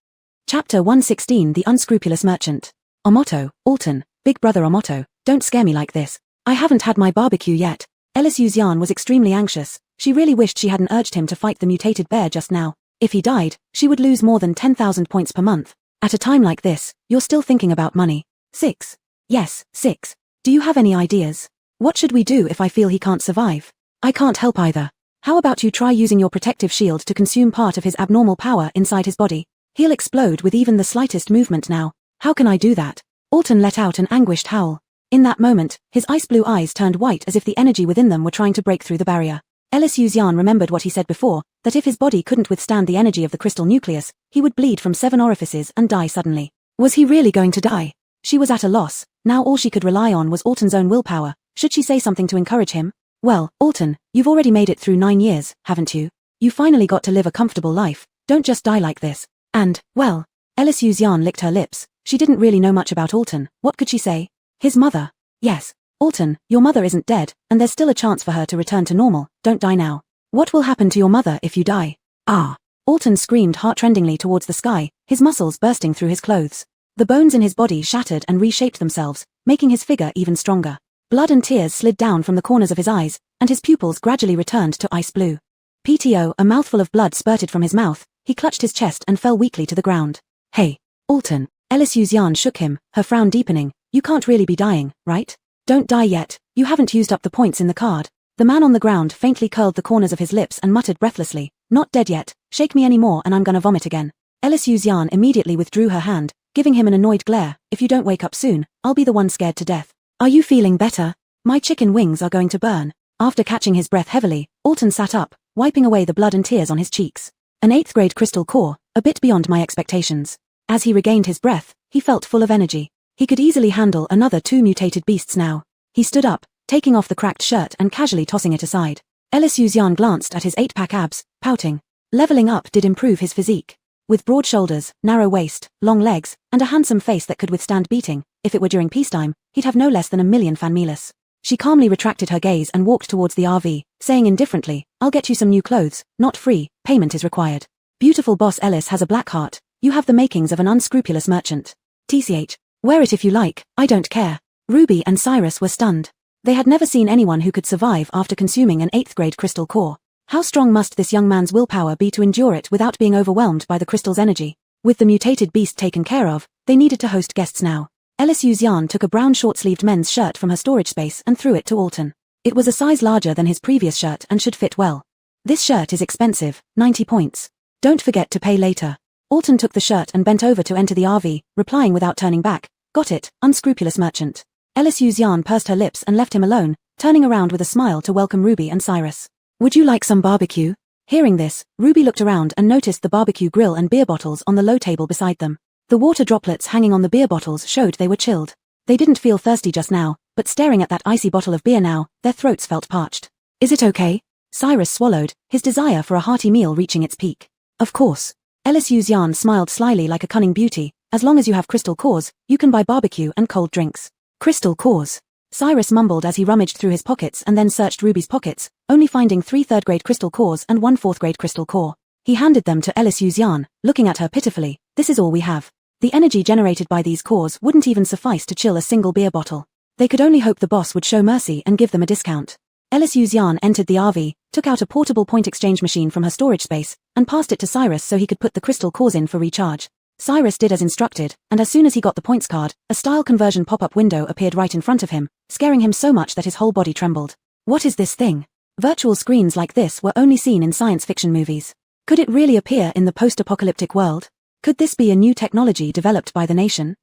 S1: Chapter 116 The Unscrupulous Merchant. Omoto, Alton, Big Brother Omoto, don't scare me like this. I haven't had my barbecue yet. Elisu Xian was extremely anxious. She really wished she hadn't urged him to fight the mutated bear just now. If he died, she would lose more than 10,000 points per month. At a time like this, you're still thinking about money. 6. Yes, 6. Do you have any ideas? What should we do if I feel he can't survive? I can't help either. How about you try using your protective shield to consume part of his abnormal power inside his body? He'll explode with even the slightest movement now. How can I do that? Alton let out an anguished howl. In that moment, his ice-blue eyes turned white as if the energy within them were trying to break through the barrier. Elisu Xian remembered what he said before, that if his body couldn't withstand the energy of the crystal nucleus, he would bleed from 7 orifices and die suddenly. Was he really going to die? She was at a loss. Now all she could rely on was Alton's own willpower. Should she say something to encourage him? Well, Alton, you've already made it through 9 years, haven't you? You finally got to live a comfortable life. Don't just die like this. And, well, Elisu Xian licked her lips. She didn't really know much about Alton. What could she say? His mother. Yes. Alton, your mother isn't dead, and there's still a chance for her to return to normal. Don't die now. What will happen to your mother if you die? Ah. Alton screamed heart-rendingly towards the sky, his muscles bursting through his clothes. The bones in his body shattered and reshaped themselves, making his figure even stronger. Blood and tears slid down from the corners of his eyes, and his pupils gradually returned to ice blue. PTO, a mouthful of blood spurted from his mouth. He clutched his chest and fell weakly to the ground. Hey, Alton. Elisu Xian shook him, her frown deepening. You can't really be dying, right? Don't die yet. You haven't used up the points in the card. The man on the ground faintly curled the corners of his lips and muttered breathlessly, not dead yet. Shake me any more and I'm gonna vomit again. Ellis Yuzian immediately withdrew her hand, giving him an annoyed glare. If you don't wake up soon, I'll be the one scared to death. Are you feeling better? My chicken wings are going to burn. After catching his breath heavily, Alton sat up, wiping away the blood and tears on his cheeks. An 8th grade crystal core, a bit beyond my expectations. As he regained his breath, he felt full of energy. He could easily handle another 2 mutated beasts now. He stood up, taking off the cracked shirt and casually tossing it aside. Ellis Yuzian glanced at his 8-pack abs, pouting. Leveling up did improve his physique. With broad shoulders, narrow waist, long legs, and a handsome face that could withstand beating, if it were during peacetime, he'd have no less than 1,000,000 fanmilas. She calmly retracted her gaze and walked towards the RV, saying indifferently, I'll get you some new clothes, not free, payment is required. Beautiful boss Ellis has a black heart, you have the makings of an unscrupulous merchant. TCH, wear it if you like, I don't care. Ruby and Cyrus were stunned. They had never seen anyone who could survive after consuming an 8th grade crystal core. How strong must this young man's willpower be to endure it without being overwhelmed by the crystal's energy? With the mutated beast taken care of, they needed to host guests now. Ellis Yuzian took a brown short-sleeved men's shirt from her storage space and threw it to Alton. It was a size larger than his previous shirt and should fit well. This shirt is expensive, 90 points. Don't forget to pay later. Alton took the shirt and bent over to enter the RV, replying without turning back, got it, unscrupulous merchant. Ellis Yuzian pursed her lips and left him alone, turning around with a smile to welcome Ruby and Cyrus. Would you like some barbecue? Hearing this, Ruby looked around and noticed the barbecue grill and beer bottles on the low table beside them. The water droplets hanging on the beer bottles showed they were chilled. They didn't feel thirsty just now, but staring at that icy bottle of beer now, their throats felt parched. Is it okay? Cyrus swallowed, his desire for a hearty meal reaching its peak. Of course. Ellis Yuzian smiled slyly like a cunning beauty. As long as you have crystal cores, you can buy barbecue and cold drinks. Crystal cores. Cyrus mumbled as he rummaged through his pockets and then searched Ruby's pockets, only finding 3 3rd grade crystal cores and 1 4th grade crystal core. He handed them to Ellis Yuzian, looking at her pitifully. This is all we have. The energy generated by these cores wouldn't even suffice to chill a single beer bottle. They could only hope the boss would show mercy and give them a discount. Ellis Yuzian entered the RV, took out a portable point exchange machine from her storage space, and passed it to Cyrus so he could put the crystal cores in for recharge. Cyrus did as instructed, and as soon as he got the points card, a style conversion pop-up window appeared right in front of him, scaring him so much that his whole body trembled. What is this thing? Virtual screens like this were only seen in science fiction movies. Could it really appear in the post-apocalyptic world? Could this be a new technology developed by the nation?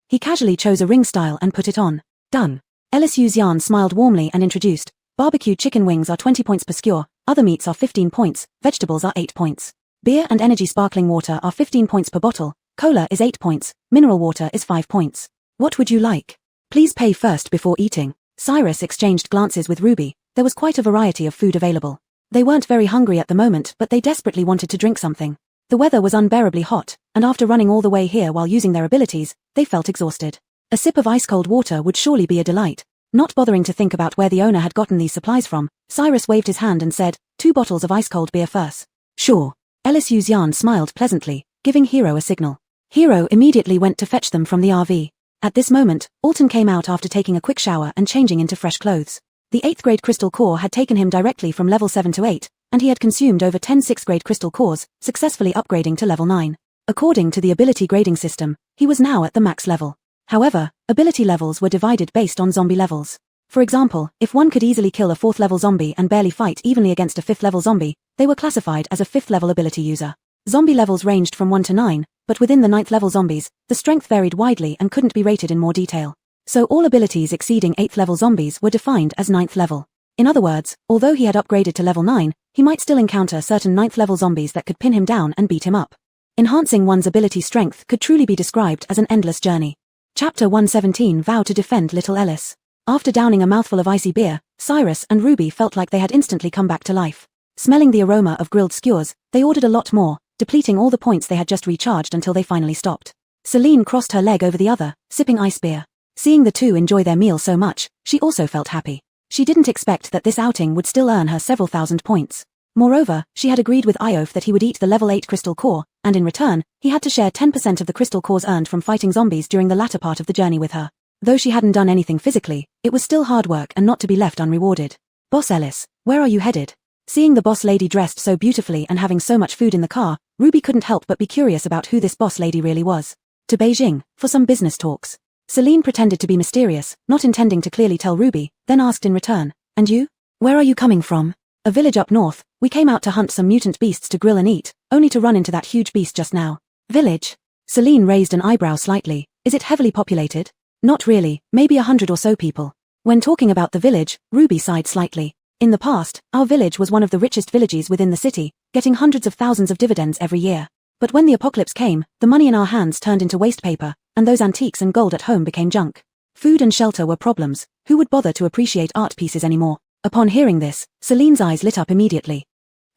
S1: He casually chose a ring style and put it on. Done. Ellis Yuzian smiled warmly and introduced, barbecue chicken wings are 20 points per skewer, other meats are 15 points, vegetables are 8 points. Beer and energy sparkling water are 15 points per bottle, cola is 8 points, mineral water is 5 points. What would you like? Please pay first before eating. Cyrus exchanged glances with Ruby. There was quite a variety of food available. They weren't very hungry at the moment, but they desperately wanted to drink something. The weather was unbearably hot, and after running all the way here while using their abilities, they felt exhausted. A sip of ice-cold water would surely be a delight. Not bothering to think about where the owner had gotten these supplies from, Cyrus waved his hand and said, 2 bottles of ice-cold beer first. Sure. Ellis Yuzian smiled pleasantly, giving Hero a signal. Hero immediately went to fetch them from the RV. At this moment, Alton came out after taking a quick shower and changing into fresh clothes. The 8th grade crystal core had taken him directly from level 7 to 8, and he had consumed over 10 6th grade crystal cores, successfully upgrading to level 9. According to the ability grading system, he was now at the max level. However, ability levels were divided based on zombie levels. For example, if one could easily kill a 4th level zombie and barely fight evenly against a 5th level zombie, they were classified as a 5th level ability user. Zombie levels ranged from 1 to 9, but within the 9th level zombies, the strength varied widely and couldn't be rated in more detail. So all abilities exceeding 8th level zombies were defined as 9th level. In other words, although he had upgraded to level 9, he might still encounter certain 9th level zombies that could pin him down and beat him up. Enhancing one's ability strength could truly be described as an endless journey. Chapter 117 Vow to defend little Ellis. After downing a mouthful of icy beer, Cyrus and Ruby felt like they had instantly come back to life. Smelling the aroma of grilled skewers, they ordered a lot more, depleting all the points they had just recharged until they finally stopped. Celine crossed her leg over the other, sipping ice beer. Seeing the two enjoy their meal so much, she also felt happy. She didn't expect that this outing would still earn her several thousand points. Moreover, she had agreed with Iof that he would eat the level 8 crystal core, and in return, he had to share 10% of the crystal cores earned from fighting zombies during the latter part of the journey with her. Though she hadn't done anything physically, it was still hard work and not to be left unrewarded. Boss Ellis, where are you headed? Seeing the boss lady dressed so beautifully and having so much food in the car, Ruby couldn't help but be curious about who this boss lady really was. To Beijing, for some business talks. Celine pretended to be mysterious, not intending to clearly tell Ruby, then asked in return, and you? Where are you coming from? A village up north. We came out to hunt some mutant beasts to grill and eat, only to run into that huge beast just now. Village? Celine raised an eyebrow slightly. Is it heavily populated? Not really, maybe 100 or so people. When talking about the village, Ruby sighed slightly. In the past, our village was one of the richest villages within the city, getting hundreds of thousands of dividends every year. But when the apocalypse came, the money in our hands turned into waste paper, and those antiques and gold at home became junk. Food and shelter were problems. Who would bother to appreciate art pieces anymore? Upon hearing this, Celine's eyes lit up immediately.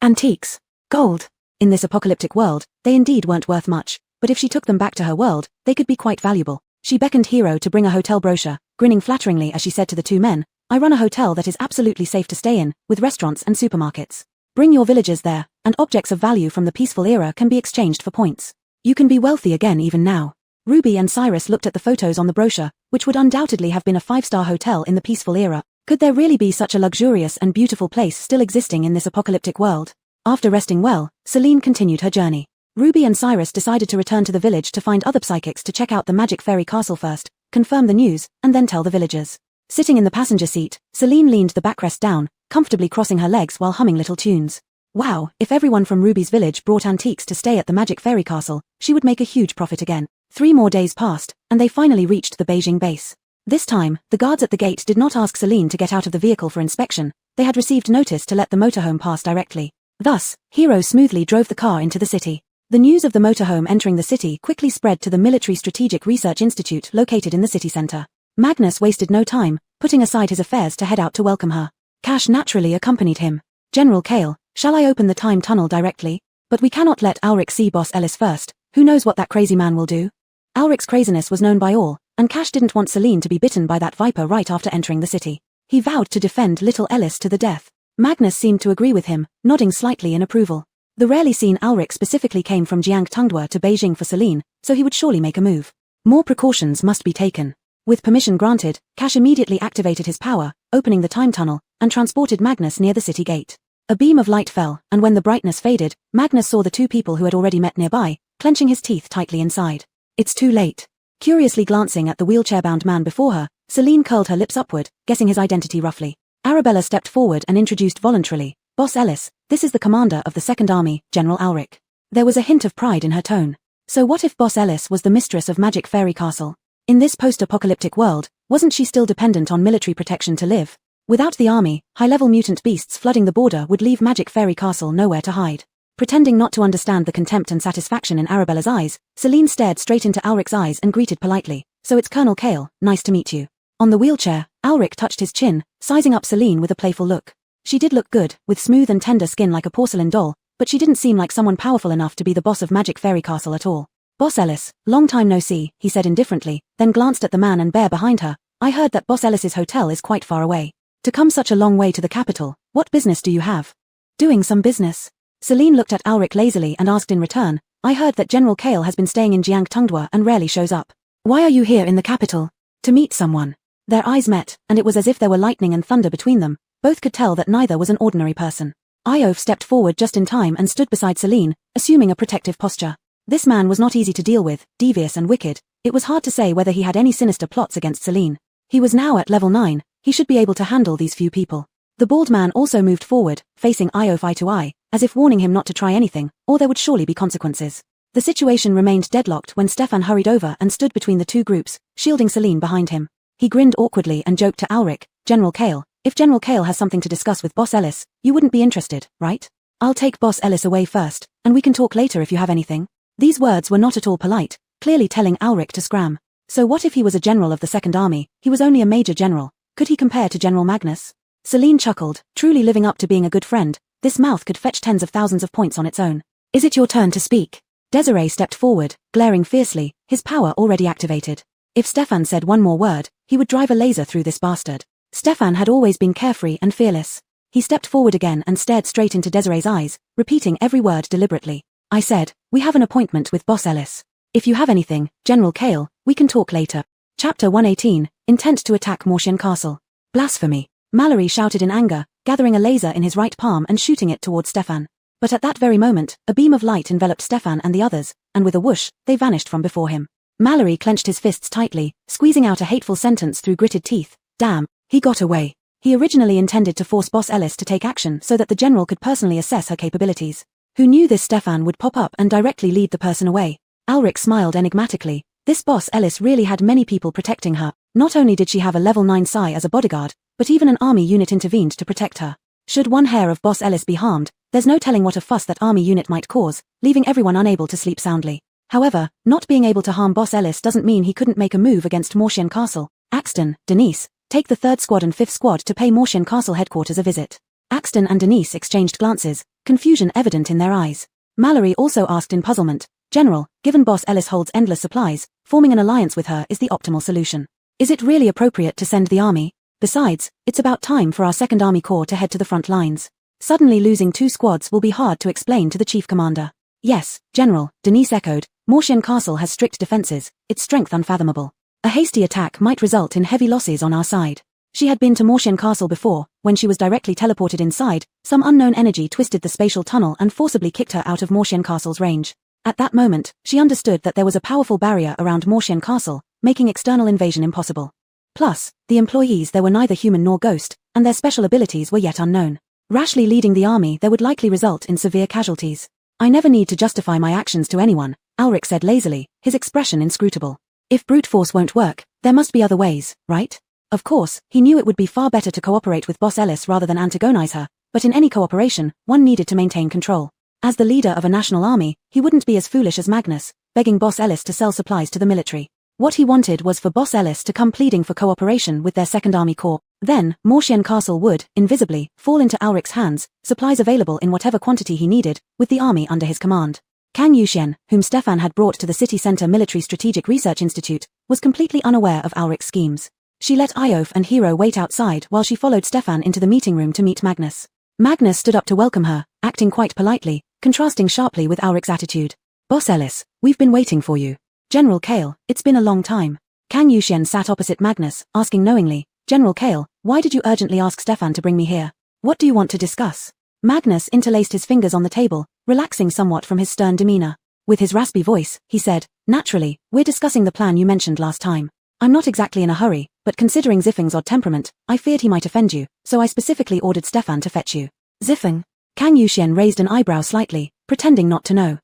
S1: Antiques. Gold. In this apocalyptic world, they indeed weren't worth much, but if she took them back to her world, they could be quite valuable. She beckoned Hero to bring a hotel brochure, grinning flatteringly as she said to the two men, I run a hotel that is absolutely safe to stay in, with restaurants and supermarkets. Bring your villagers there, and objects of value from the peaceful era can be exchanged for points. You can be wealthy again even now. Ruby and Cyrus looked at the photos on the brochure, which would undoubtedly have been a 5-star hotel in the peaceful era. Could there really be such a luxurious and beautiful place still existing in this apocalyptic world? After resting well, Celine continued her journey. Ruby and Cyrus decided to return to the village to find other psychics to check out the magic fairy castle first, confirm the news, and then tell the villagers. Sitting in the passenger seat, Celine leaned the backrest down, comfortably crossing her legs while humming little tunes. Wow, if everyone from Ruby's village brought antiques to stay at the magic fairy castle, she would make a huge profit again. 3 more days passed, and they finally reached the Beijing base. This time, the guards at the gate did not ask Celine to get out of the vehicle for inspection. They had received notice to let the motorhome pass directly. Thus, Hero smoothly drove the car into the city. The news of the motorhome entering the city quickly spread to the Military Strategic Research Institute located in the city center. Magnus wasted no time, putting aside his affairs to head out to welcome her. Cash naturally accompanied him. General Kale, shall I open the time tunnel directly? But we cannot let Ulrich see Boss Ellis first. Who knows what that crazy man will do? Ulrich's craziness was known by all, and Cash didn't want Celine to be bitten by that viper right after entering the city. He vowed to defend little Ellis to the death. Magnus seemed to agree with him, nodding slightly in approval. The rarely seen Ulrich specifically came from Jiangtungdua to Beijing for Celine, so he would surely make a move. More precautions must be taken. With permission granted, Cash immediately activated his power, opening the time tunnel, and transported Magnus near the city gate. A beam of light fell, and when the brightness faded, Magnus saw the 2 people who had already met nearby, clenching his teeth tightly inside. It's too late. Curiously glancing at the wheelchair-bound man before her, Celine curled her lips upward, guessing his identity roughly. Arabella stepped forward and introduced voluntarily, Boss Ellis, this is the commander of the Second Army, General Ulrich. There was a hint of pride in her tone. So what if Boss Ellis was the mistress of Magic Fairy Castle? In this post-apocalyptic world, wasn't she still dependent on military protection to live? Without the army, high-level mutant beasts flooding the border would leave Magic Fairy Castle nowhere to hide. Pretending not to understand the contempt and satisfaction in Arabella's eyes, Celine stared straight into Ulrich's eyes and greeted politely, so it's Colonel Kale, nice to meet you. On the wheelchair, Ulrich touched his chin, sizing up Celine with a playful look. She did look good, with smooth and tender skin like a porcelain doll, but she didn't seem like someone powerful enough to be the boss of Magic Fairy Castle at all. Boss Ellis, long time no see, he said indifferently, then glanced at the man and bear behind her. I heard that Boss Ellis's hotel is quite far away. To come such a long way to the capital, what business do you have? Doing some business. Celine looked at Ulrich lazily and asked in return, I heard that General Kale has been staying in Jiangtungdua and rarely shows up. Why are you here in the capital? To meet someone. Their eyes met, and it was as if there were lightning and thunder between them. Both could tell that neither was an ordinary person. Iof stepped forward just in time and stood beside Celine, assuming a protective posture. This man was not easy to deal with, devious and wicked. It was hard to say whether he had any sinister plots against Celine. He was now at level 9, he should be able to handle these few people. The bald man also moved forward, facing Iof eye to eye, as if warning him not to try anything, or there would surely be consequences. The situation remained deadlocked when Stefan hurried over and stood between the 2 groups, shielding Celine behind him. He grinned awkwardly and joked to Ulrich, General Kale, if General Kale has something to discuss with Boss Ellis, you wouldn't be interested, right? I'll take Boss Ellis away first, and we can talk later if you have anything. These words were not at all polite, clearly telling Ulrich to scram. So what if he was a general of the Second Army? He was only a major general. Could he compare to General Magnus? Celine chuckled, truly living up to being a good friend. This mouth could fetch tens of thousands of points on its own. Is it your turn to speak? Desiree stepped forward, glaring fiercely, his power already activated. If Stefan said one more word, he would drive a laser through this bastard. Stefan had always been carefree and fearless. He stepped forward again and stared straight into Desiree's eyes, repeating every word deliberately. I said, we have an appointment with Boss Ellis. If you have anything, General Kale, we can talk later. Chapter 118, Intent to attack Mortian Castle. Blasphemy. Mallory shouted in anger, gathering a laser in his right palm and shooting it towards Stefan. But at that very moment, a beam of light enveloped Stefan and the others, and with a whoosh, they vanished from before him. Mallory clenched his fists tightly, squeezing out a hateful sentence through gritted teeth. Damn, he got away. He originally intended to force Boss Ellis to take action so that the general could personally assess her capabilities. Who knew this Stefan would pop up and directly lead the person away? Alric smiled enigmatically. This boss Ellis really had many people protecting her. Not only did she have a level 9 Psi as a bodyguard, but even an army unit intervened to protect her. Should one hair of Boss Ellis be harmed, there's no telling what a fuss that army unit might cause, leaving everyone unable to sleep soundly. However, not being able to harm Boss Ellis doesn't mean he couldn't make a move against Mortian Castle. Axton, Denise, take the 3rd Squad and 5th Squad to pay Mortian Castle headquarters a visit. Axton and Denise exchanged glances, confusion evident in their eyes. Mallory also asked in puzzlement, General, given Boss Ellis holds endless supplies, forming an alliance with her is the optimal solution. Is it really appropriate to send the army? Besides, it's about time for our 2nd Army Corps to head to the front lines. Suddenly losing 2 squads will be hard to explain to the Chief Commander. Yes, General, Denise echoed, Mortian Castle has strict defenses, its strength unfathomable. A hasty attack might result in heavy losses on our side. She had been to Mortian Castle before. When she was directly teleported inside, some unknown energy twisted the spatial tunnel and forcibly kicked her out of Mortian Castle's range. At that moment, she understood that there was a powerful barrier around Mortian Castle, making external invasion impossible. Plus, the employees there were neither human nor ghost, and their special abilities were yet unknown. Rashly leading the army there would likely result in severe casualties. I never need to justify my actions to anyone, Alric said lazily, his expression inscrutable. If brute force won't work, there must be other ways, right? Of course, he knew it would be far better to cooperate with Boss Ellis rather than antagonize her, but in any cooperation, one needed to maintain control. As the leader of a national army, he wouldn't be as foolish as Magnus, begging Boss Ellis to sell supplies to the military. What he wanted was for Boss Ellis to come pleading for cooperation with their 2nd Army Corps. Then, Mortian Castle would, invisibly, fall into Alric's hands, supplies available in whatever quantity he needed, with the army under his command. Kang Yuxian, whom Stefan had brought to the city center Military Strategic Research Institute, was completely unaware of Alric's schemes. She let Iof and Hero wait outside while she followed Stefan into the meeting room to meet Magnus. Magnus stood up to welcome her, acting quite politely, contrasting sharply with Alric's attitude. Boss Ellis, we've been waiting for you. General Kale, it's been a long time. Kang Yuxian sat opposite Magnus, asking knowingly, General Kale, why did you urgently ask Stefan to bring me here? What do you want to discuss? Magnus interlaced his fingers on the table, relaxing somewhat from his stern demeanor. With his raspy voice, he said, Naturally, we're discussing the plan you mentioned last time. I'm not exactly in a hurry, but considering Zifeng's odd temperament, I feared he might offend you, so I specifically ordered Stefan to fetch you. Zifeng? Kang Yuxian raised an eyebrow slightly, pretending not to know.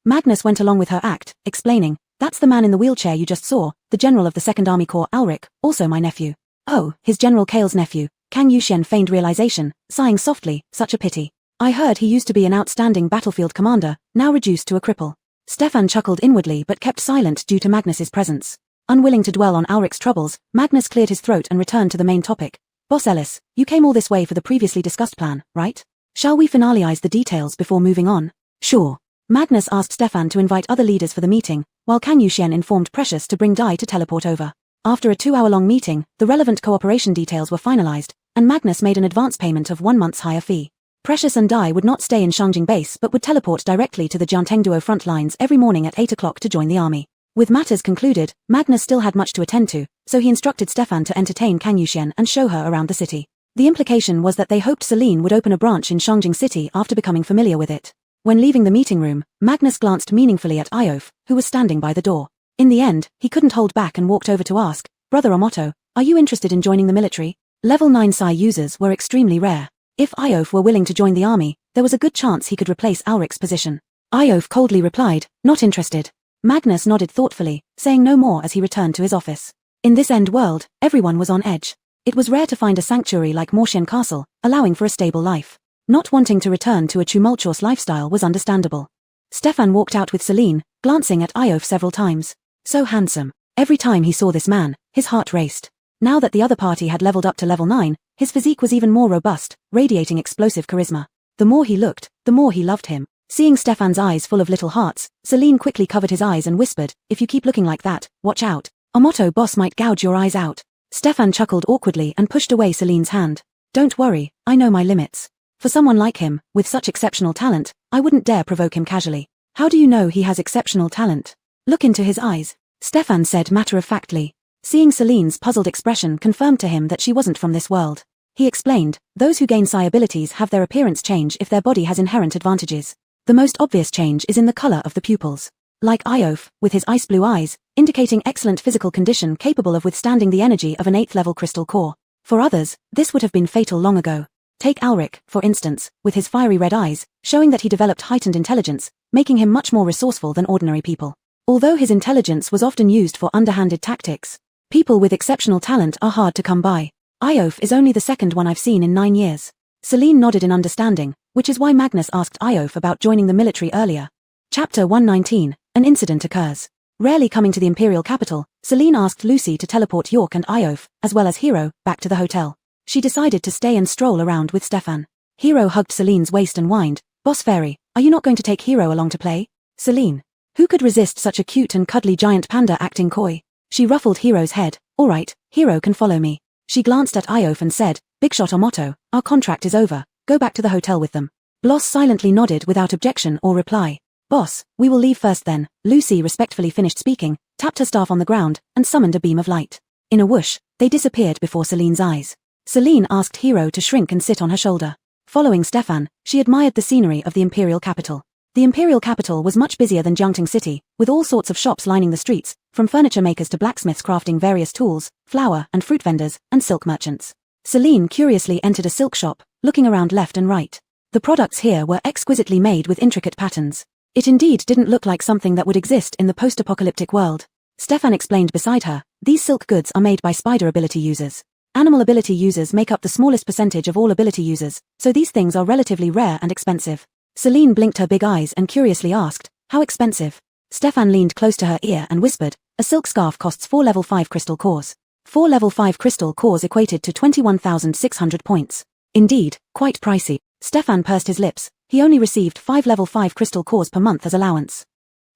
S1: Magnus went along with her act, explaining, That's the man in the wheelchair you just saw, the general of the 2nd Army Corps Alric, also my nephew. Oh, his General Kale's nephew. Kang Yuxian feigned realization, sighing softly, such a pity. I heard he used to be an outstanding battlefield commander, now reduced to a cripple. Stefan chuckled inwardly but kept silent due to Magnus's presence. Unwilling to dwell on Alric's troubles, Magnus cleared his throat and returned to the main topic. Boss Ellis, you came all this way for the previously discussed plan, right? Shall we finalize the details before moving on? Sure. Magnus asked Stefan to invite other leaders for the meeting, while Kang Yuxian informed Precious to bring Dai to teleport over. After a 2-hour-long meeting, the relevant cooperation details were finalized, and Magnus made an advance payment of 1 month's higher fee. Precious and Dai would not stay in Shangjing base but would teleport directly to the Jiantengduo front lines every morning at 8 o'clock to join the army. With matters concluded, Magnus still had much to attend to, so he instructed Stefan to entertain Kang Yuxian and show her around the city. The implication was that they hoped Celine would open a branch in Shangjing City after becoming familiar with it. When leaving the meeting room, Magnus glanced meaningfully at Iof, who was standing by the door. In the end, he couldn't hold back and walked over to ask, Brother Omoto, are you interested in joining the military? Level 9 Psi users were extremely rare. If Iof were willing to join the army, there was a good chance he could replace Alric's position. Iof coldly replied, not interested. Magnus nodded thoughtfully, saying no more as he returned to his office. In this end world, everyone was on edge. It was rare to find a sanctuary like Mortian Castle, allowing for a stable life. Not wanting to return to a tumultuous lifestyle was understandable. Stefan walked out with Celine, glancing at Iof several times. So handsome. Every time he saw this man, his heart raced. Now that the other party had leveled up to level 9, his physique was even more robust, radiating explosive charisma. The more he looked, the more he loved him. Seeing Stefan's eyes full of little hearts, Celine quickly covered his eyes and whispered, if you keep looking like that, watch out. Omoto boss might gouge your eyes out. Stefan chuckled awkwardly and pushed away Celine's hand. Don't worry, I know my limits. For someone like him, with such exceptional talent, I wouldn't dare provoke him casually. How do you know he has exceptional talent? Look into his eyes, Stefan said matter-of-factly. Seeing Celine's puzzled expression confirmed to him that she wasn't from this world. He explained, those who gain psi abilities have their appearance change if their body has inherent advantages. The most obvious change is in the color of the pupils. Like Iof, with his ice blue eyes, indicating excellent physical condition capable of withstanding the energy of an 8th-level crystal core. For others, this would have been fatal long ago. Take Alric, for instance, with his fiery red eyes, showing that he developed heightened intelligence, making him much more resourceful than ordinary people. Although his intelligence was often used for underhanded tactics, people with exceptional talent are hard to come by. Iof is only the second one I've seen in 9 years. Celine nodded in understanding, which is why Magnus asked Iof about joining the military earlier. Chapter 119, an incident occurs. Rarely coming to the imperial capital, Celine asked Lucy to teleport York and Iof, as well as Hero, back to the hotel. She decided to stay and stroll around with Stefan. Hero hugged Celine's waist and whined, "Boss Fairy, are you not going to take Hero along to play?" Celine. Who could resist such a cute and cuddly giant panda acting coy? She ruffled Hero's head. "All right, Hero can follow me." She glanced at Iof and said, "Big shot or motto, our contract is over, go back to the hotel with them." Bloss silently nodded without objection or reply. "Boss, we will leave first then." Lucy respectfully finished speaking, tapped her staff on the ground, and summoned a beam of light. In a whoosh, they disappeared before Celine's eyes. Celine asked Hero to shrink and sit on her shoulder. Following Stefan, she admired the scenery of the imperial capital. The imperial capital was much busier than Jiangting City, with all sorts of shops lining the streets, from furniture makers to blacksmiths crafting various tools, flour and fruit vendors, and silk merchants. Celine curiously entered a silk shop, looking around left and right. The products here were exquisitely made with intricate patterns. It indeed didn't look like something that would exist in the post-apocalyptic world. Stefan explained beside her, "These silk goods are made by spider ability users. Animal ability users make up the smallest percentage of all ability users, so these things are relatively rare and expensive." Celine blinked her big eyes and curiously asked, "How expensive?" Stefan leaned close to her ear and whispered, "A silk scarf costs 4 level 5 crystal cores. 4 level 5 crystal cores equated to 21,600 points. Indeed, quite pricey." Stefan pursed his lips. He only received 5 level 5 crystal cores per month as allowance.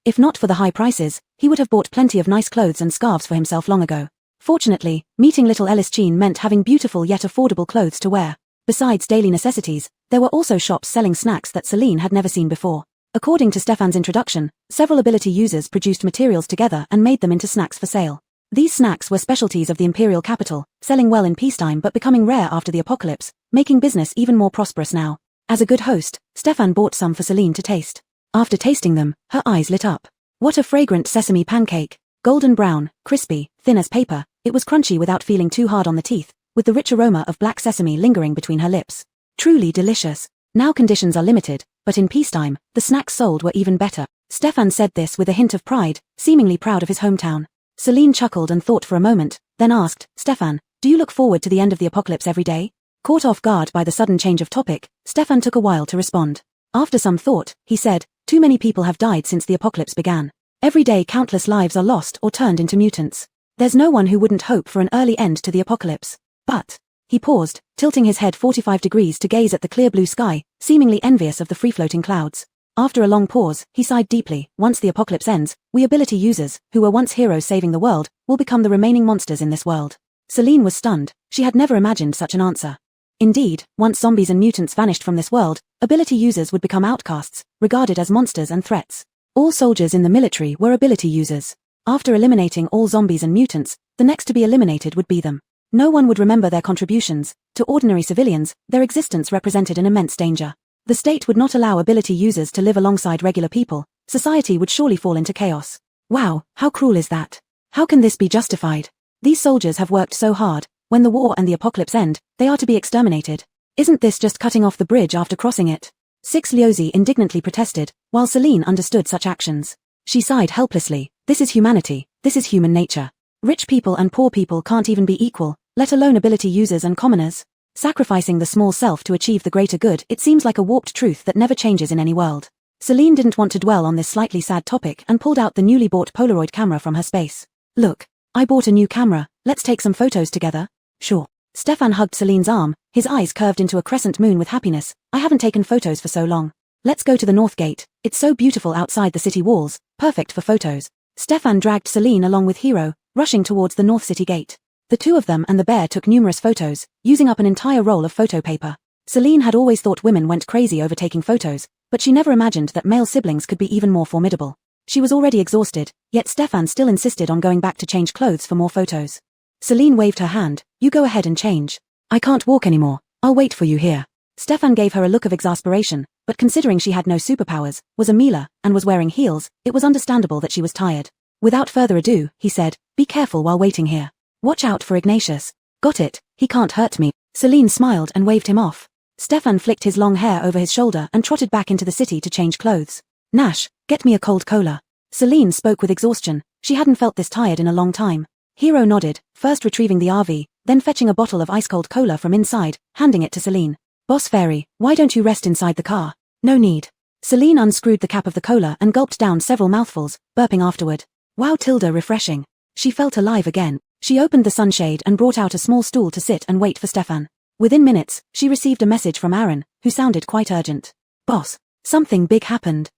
S1: If not for the high prices, he would have bought plenty of nice clothes and scarves for himself long ago. Fortunately, meeting little Ellis Cheen meant having beautiful yet affordable clothes to wear. Besides daily necessities, there were also shops selling snacks that Celine had never seen before. According to Stefan's introduction, several ability users produced materials together and made them into snacks for sale. These snacks were specialties of the imperial capital, selling well in peacetime but becoming rare after the apocalypse, making business even more prosperous now. As a good host, Stefan bought some for Celine to taste. After tasting them, her eyes lit up. What a fragrant sesame pancake! Golden brown, crispy, thin as paper, it was crunchy without feeling too hard on the teeth, with the rich aroma of black sesame lingering between her lips. Truly delicious. Now conditions are limited, but in peacetime, the snacks sold were even better. Stefan said this with a hint of pride, seemingly proud of his hometown. Celine chuckled and thought for a moment, then asked, "Stefan, do you look forward to the end of the apocalypse every day?" Caught off guard by the sudden change of topic, Stefan took a while to respond. After some thought, he said, "Too many people have died since the apocalypse began. Every day countless lives are lost or turned into mutants. There's no one who wouldn't hope for an early end to the apocalypse. But..." He paused, tilting his head 45 degrees to gaze at the clear blue sky, seemingly envious of the free-floating clouds. After a long pause, he sighed deeply. "Once the apocalypse ends, we ability users, who were once heroes saving the world, will become the remaining monsters in this world." Celine was stunned. She had never imagined such an answer. Indeed, once zombies and mutants vanished from this world, ability users would become outcasts, regarded as monsters and threats. All soldiers in the military were ability users. After eliminating all zombies and mutants, the next to be eliminated would be them. No one would remember their contributions. To ordinary civilians, their existence represented an immense danger. The state would not allow ability users to live alongside regular people. Society would surely fall into chaos. Wow, how cruel is that? How can this be justified? These soldiers have worked so hard. When the war and the apocalypse end, they are to be exterminated. Isn't this just cutting off the bridge after crossing it? Six Liozzi indignantly protested, while Celine understood such actions. She sighed helplessly. This is humanity, this is human nature. Rich people and poor people can't even be equal, let alone ability users and commoners. Sacrificing the small self to achieve the greater good, it seems like a warped truth that never changes in any world. Celine didn't want to dwell on this slightly sad topic and pulled out the newly bought Polaroid camera from her space. "Look, I bought a new camera, let's take some photos together." "Sure." Stefan hugged Celine's arm, his eyes curved into a crescent moon with happiness. "I haven't taken photos for so long. Let's go to the North Gate, it's so beautiful outside the city walls, perfect for photos." Stefan dragged Celine along with Hero, rushing towards the North City Gate. The two of them and the bear took numerous photos, using up an entire roll of photo paper. Celine had always thought women went crazy over taking photos, but she never imagined that male siblings could be even more formidable. She was already exhausted, yet Stefan still insisted on going back to change clothes for more photos. Celine waved her hand. "You go ahead and change. I can't walk anymore, I'll wait for you here." Stefan gave her a look of exasperation, but considering she had no superpowers, was a Mila, and was wearing heels, it was understandable that she was tired. Without further ado, he said, "Be careful while waiting here. Watch out for Ignatius." "Got it, he can't hurt me." Celine smiled and waved him off. Stefan flicked his long hair over his shoulder and trotted back into the city to change clothes. "Nash, get me a cold cola." Celine spoke with exhaustion. She hadn't felt this tired in a long time. Hero nodded, first retrieving the RV, then fetching a bottle of ice-cold cola from inside, handing it to Celine. Boss Fairy, why don't you rest inside the car? No need. Celine unscrewed the cap of the cola and gulped down several mouthfuls, burping afterward. Wow, Tilda, refreshing. She felt alive again. She opened the sunshade and brought out a small stool to sit and wait for Stefan. Within minutes, she received a message from Aaron, who sounded quite urgent. Boss, something big happened.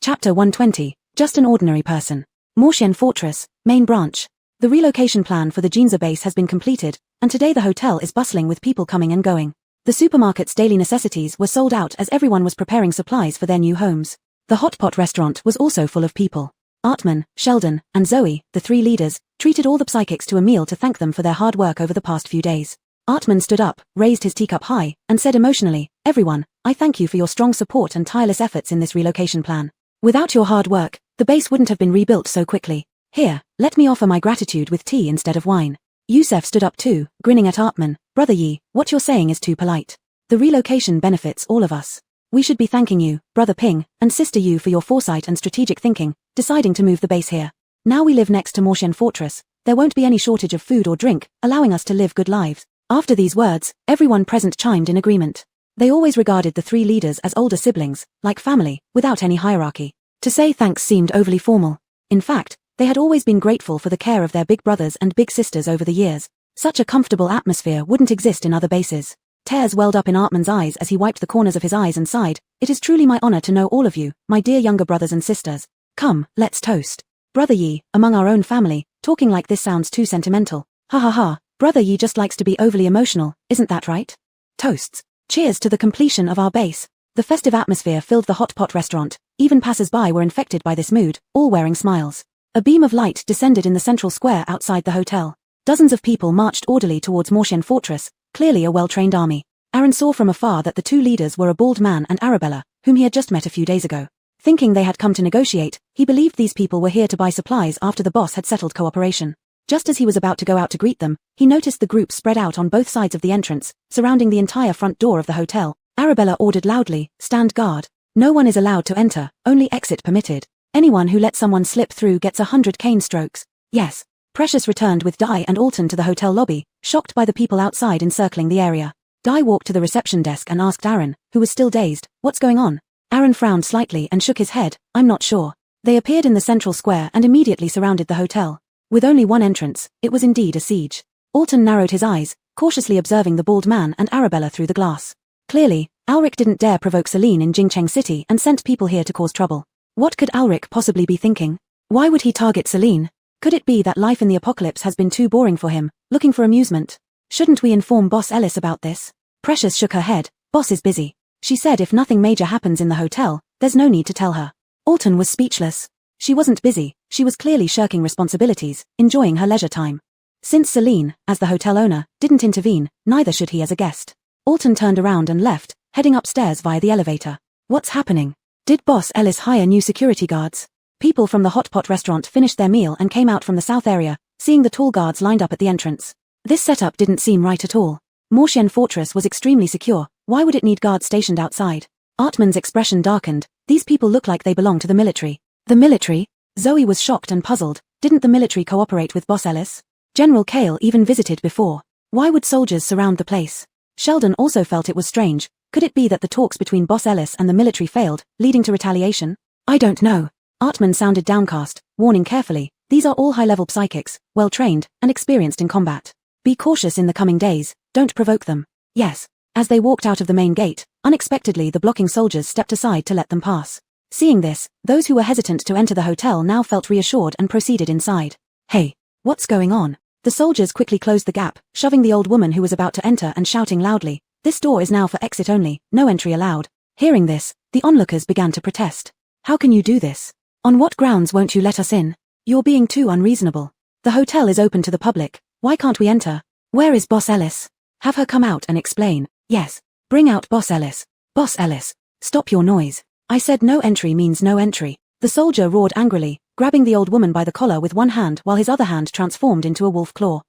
S1: Chapter 120, Just an Ordinary Person. Morshian Fortress, Main Branch. The relocation plan for the Ginza base has been completed, and today the hotel is bustling with people coming and going. The supermarket's daily necessities were sold out as everyone was preparing supplies for their new homes. The hot pot restaurant was also full of people. Artman, Sheldon, and Zoe, the three leaders, treated all the psychics to a meal to thank them for their hard work over the past few days. Artman stood up, raised his teacup high, and said emotionally, "Everyone, I thank you for your strong support and tireless efforts in this relocation plan. Without your hard work, the base wouldn't have been rebuilt so quickly. Here, let me offer my gratitude with tea instead of wine." Youssef stood up too, grinning at Artman. "Brother Yi, what you're saying is too polite. The relocation benefits all of us. We should be thanking you, Brother Ping, and Sister Yu for your foresight and strategic thinking, deciding to move the base here. Now we live next to Morshian Fortress. There won't be any shortage of food or drink, allowing us to live good lives." After these words, everyone present chimed in agreement. They always regarded the three leaders as older siblings, like family, without any hierarchy. To say thanks seemed overly formal. In fact, they had always been grateful for the care of their big brothers and big sisters over the years. Such a comfortable atmosphere wouldn't exist in other bases. Tears welled up in Artman's eyes as he wiped the corners of his eyes and sighed. "It is truly my honor to know all of you, my dear younger brothers and sisters. Come, let's toast. Brother Yi, among our own family, talking like this sounds too sentimental. Ha ha ha, Brother Yi just likes to be overly emotional, isn't that right? Toasts. Cheers to the completion of our base." The festive atmosphere filled the hot pot restaurant. Even passers-by were infected by this mood, all wearing smiles. A beam of light descended in the central square outside the hotel. Dozens of people marched orderly towards Morshian Fortress, clearly a well-trained army. Aaron saw from afar that the two leaders were a bald man and Arabella, whom he had just met a few days ago. Thinking they had come to negotiate, he believed these people were here to buy supplies after the boss had settled cooperation. Just as he was about to go out to greet them, he noticed the group spread out on both sides of the entrance, surrounding the entire front door of the hotel. Arabella ordered loudly, "Stand guard. No one is allowed to enter, only exit permitted. Anyone who lets someone slip through gets 100 cane strokes." "Yes." Precious returned with Dai and Alton to the hotel lobby, shocked by the people outside encircling the area. Dai walked to the reception desk and asked Aaron, who was still dazed, "What's going on?" Aaron frowned slightly and shook his head, "I'm not sure." They appeared in the central square and immediately surrounded the hotel. With only one entrance, it was indeed a siege. Alton narrowed his eyes, cautiously observing the bald man and Arabella through the glass. Clearly, Alric didn't dare provoke Celine in Jingcheng City and sent people here to cause trouble. What could Alric possibly be thinking? Why would he target Celine? Could it be that life in the apocalypse has been too boring for him, looking for amusement? Shouldn't we inform Boss Ellis about this? Precious shook her head. Boss is busy. She said if nothing major happens in the hotel, there's no need to tell her. Alton was speechless. She wasn't busy, she was clearly shirking responsibilities, enjoying her leisure time. Since Celine, as the hotel owner, didn't intervene, neither should he as a guest. Alton turned around and left, heading upstairs via the elevator. What's happening? Did Boss Ellis hire new security guards? People from the hot pot restaurant finished their meal and came out from the south area, seeing the tall guards lined up at the entrance. This setup didn't seem right at all. Morshian Fortress was extremely secure. Why would it need guards stationed outside? Artman's expression darkened. These people look like they belong to the military. The military? Zoe was shocked and puzzled. Didn't the military cooperate with Boss Ellis? General Kale even visited before. Why would soldiers surround the place? Sheldon also felt it was strange. Could it be that the talks between Boss Ellis and the military failed, leading to retaliation? I don't know. Artman sounded downcast, warning carefully. These are all high-level psychics, well-trained, and experienced in combat. Be cautious in the coming days, don't provoke them. Yes. As they walked out of the main gate, unexpectedly the blocking soldiers stepped aside to let them pass. Seeing this, those who were hesitant to enter the hotel now felt reassured and proceeded inside. Hey, what's going on? The soldiers quickly closed the gap, shoving the old woman who was about to enter and shouting loudly, "This door is now for exit only, no entry allowed." Hearing this, the onlookers began to protest. "How can you do this? On what grounds won't you let us in? You're being too unreasonable. The hotel is open to the public, why can't we enter? Where is Boss Ellis? Have her come out and explain." "Yes. Bring out Boss Ellis. Boss Ellis, stop your noise. I said no entry means no entry." The soldier roared angrily, grabbing the old woman by the collar with one hand while his other hand transformed into a wolf claw.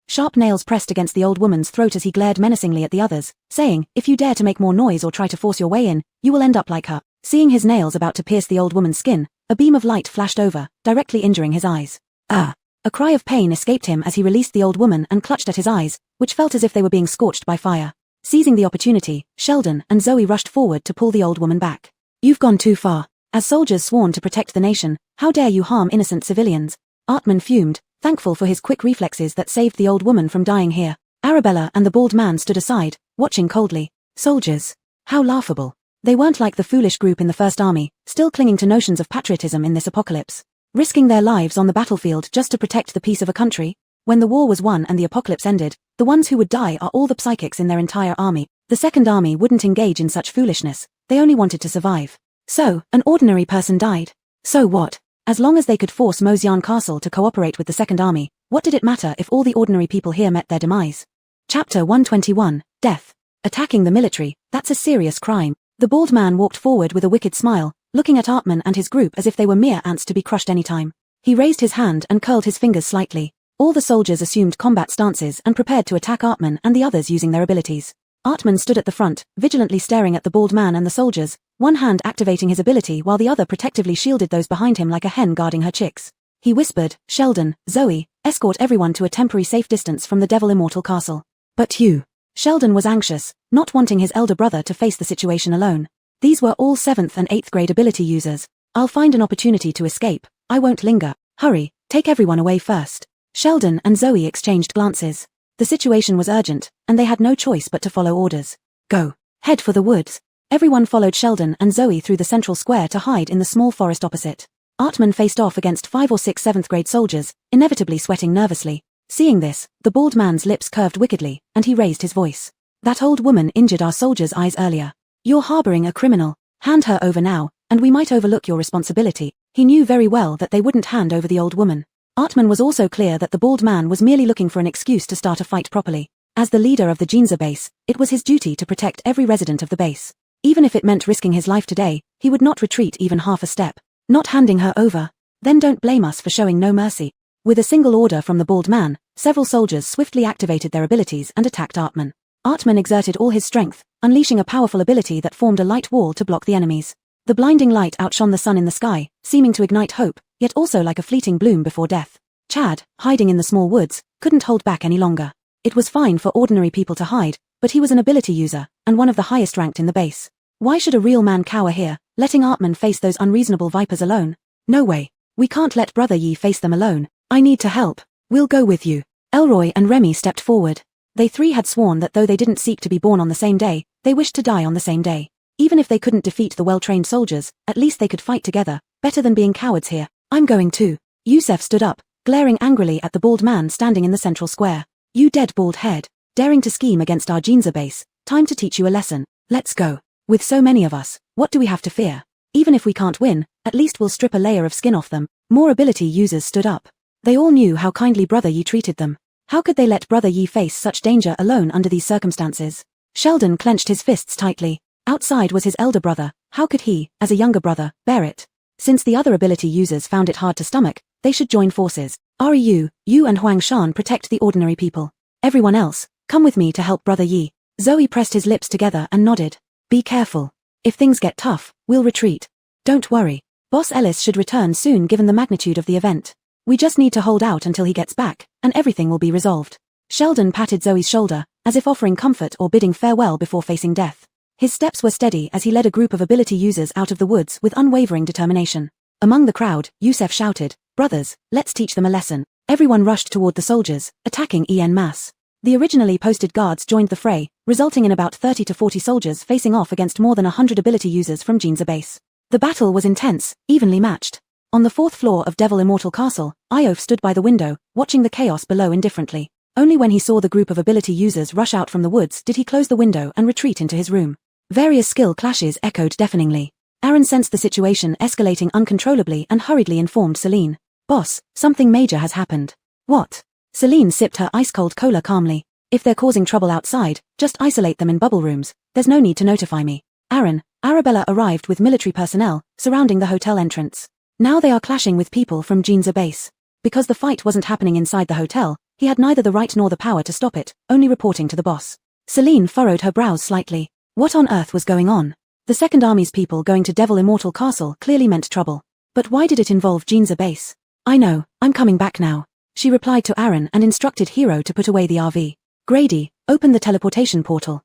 S1: Sharp nails pressed against the old woman's throat as he glared menacingly at the others, saying, "If you dare to make more noise or try to force your way in, you will end up like her." Seeing his nails about to pierce the old woman's skin, A beam of light flashed over, directly injuring his eyes. Ah! A cry of pain escaped him as he released the old woman and clutched at his eyes, which felt as if they were being scorched by fire. Seizing the opportunity, Sheldon and Zoe rushed forward to pull the old woman back. You've gone too far. As soldiers sworn to protect the nation, how dare you harm innocent civilians? Artman fumed, thankful for his quick reflexes that saved the old woman from dying here. Arabella and the bald man stood aside, watching coldly. Soldiers. How laughable. They weren't like the foolish group in the First Army, still clinging to notions of patriotism in this apocalypse. Risking their lives on the battlefield just to protect the peace of a country? When the war was won and the apocalypse ended, the ones who would die are all the psychics in their entire army. The Second Army wouldn't engage in such foolishness, they only wanted to survive. So, an ordinary person died. So what? As long as they could force Mosyan Castle to cooperate with the Second Army, what did it matter if all the ordinary people here met their demise? Chapter 121, Death. Attacking the military, that's a serious crime. The bald man walked forward with a wicked smile, looking at Artman and his group as if they were mere ants to be crushed anytime. He raised his hand and curled his fingers slightly. All the soldiers assumed combat stances and prepared to attack Artman and the others using their abilities. Artman stood at the front, vigilantly staring at the bald man and the soldiers, one hand activating his ability while the other protectively shielded those behind him like a hen guarding her chicks. He whispered, Sheldon, Zoe, escort everyone to a temporary safe distance from the Devil Immortal Castle. But you. Sheldon was anxious, not wanting his elder brother to face the situation alone. These were all 7th and 8th grade ability users. I'll find an opportunity to escape. I won't linger. Hurry, take everyone away first. Sheldon and Zoe exchanged glances. The situation was urgent, and they had no choice but to follow orders. Go. Head for the woods. Everyone followed Sheldon and Zoe through the central square to hide in the small forest opposite. Artman faced off against 5 or 6 7th grade soldiers, inevitably sweating nervously. Seeing this, the bald man's lips curved wickedly, and he raised his voice. That old woman injured our soldiers' eyes earlier. You're harboring a criminal. Hand her over now, and we might overlook your responsibility. He knew very well that they wouldn't hand over the old woman. Artman was also clear that the bald man was merely looking for an excuse to start a fight properly. As the leader of the Ginza base, it was his duty to protect every resident of the base. Even if it meant risking his life today, he would not retreat even half a step. Not handing her over? Then don't blame us for showing no mercy. With a single order from the bald man, several soldiers swiftly activated their abilities and attacked Artman. Artman exerted all his strength, unleashing a powerful ability that formed a light wall to block the enemies. The blinding light outshone the sun in the sky, seeming to ignite hope, yet also like a fleeting bloom before death. Chad, hiding in the small woods, couldn't hold back any longer. It was fine for ordinary people to hide, but he was an ability user, and one of the highest ranked in the base. Why should a real man cower here, letting Artman face those unreasonable vipers alone? No way. We can't let Brother Yi face them alone. I need to help. We'll go with you. Elroy and Remy stepped forward. They three had sworn that though they didn't seek to be born on the same day, they wished to die on the same day. Even if they couldn't defeat the well-trained soldiers, at least they could fight together, better than being cowards here. I'm going too. Yusef stood up, glaring angrily at the bald man standing in the central square. You dead bald head, daring to scheme against our Ginza base, time to teach you a lesson. Let's go. With so many of us, what do we have to fear? Even if we can't win, at least we'll strip a layer of skin off them. More ability users stood up. They all knew how kindly Brother Yi treated them. How could they let Brother Yi face such danger alone under these circumstances? Sheldon clenched his fists tightly. Outside was his elder brother. How could he, as a younger brother, bear it? Since the other ability users found it hard to stomach, they should join forces. Ryu, you and Huang Shan protect the ordinary people. Everyone else, come with me to help Brother Yi. Zoe pressed his lips together and nodded. Be careful. If things get tough, we'll retreat. Don't worry. Boss Ellis should return soon given the magnitude of the event. We just need to hold out until he gets back, and everything will be resolved. Sheldon patted Zoe's shoulder, as if offering comfort or bidding farewell before facing death. His steps were steady as he led a group of ability users out of the woods with unwavering determination. Among the crowd, Yusef shouted, Brothers, let's teach them a lesson. Everyone rushed toward the soldiers, attacking en masse. The originally posted guards joined the fray, resulting in about 30 to 40 soldiers facing off against more than 100 ability users from Ginza base. The battle was intense, evenly matched. On the 4th floor of Devil Immortal Castle, Iof stood by the window, watching the chaos below indifferently. Only when he saw the group of ability users rush out from the woods did he close the window and retreat into his room. Various skill clashes echoed deafeningly. Aaron sensed the situation escalating uncontrollably and hurriedly informed Celine. Boss, something major has happened. What? Celine sipped her ice-cold cola calmly. If they're causing trouble outside, just isolate them in bubble rooms. There's no need to notify me. Aaron, Arabella arrived with military personnel, surrounding the hotel entrance. Now they are clashing with people from Ginza base. Because the fight wasn't happening inside the hotel, he had neither the right nor the power to stop it, only reporting to the boss. Celine furrowed her brows slightly. What on earth was going on? The Second Army's people going to Devil Immortal Castle clearly meant trouble. But why did it involve Jinza base? I know, I'm coming back now. She replied to Aaron and instructed Hiro to put away the RV. Grady, open the teleportation portal.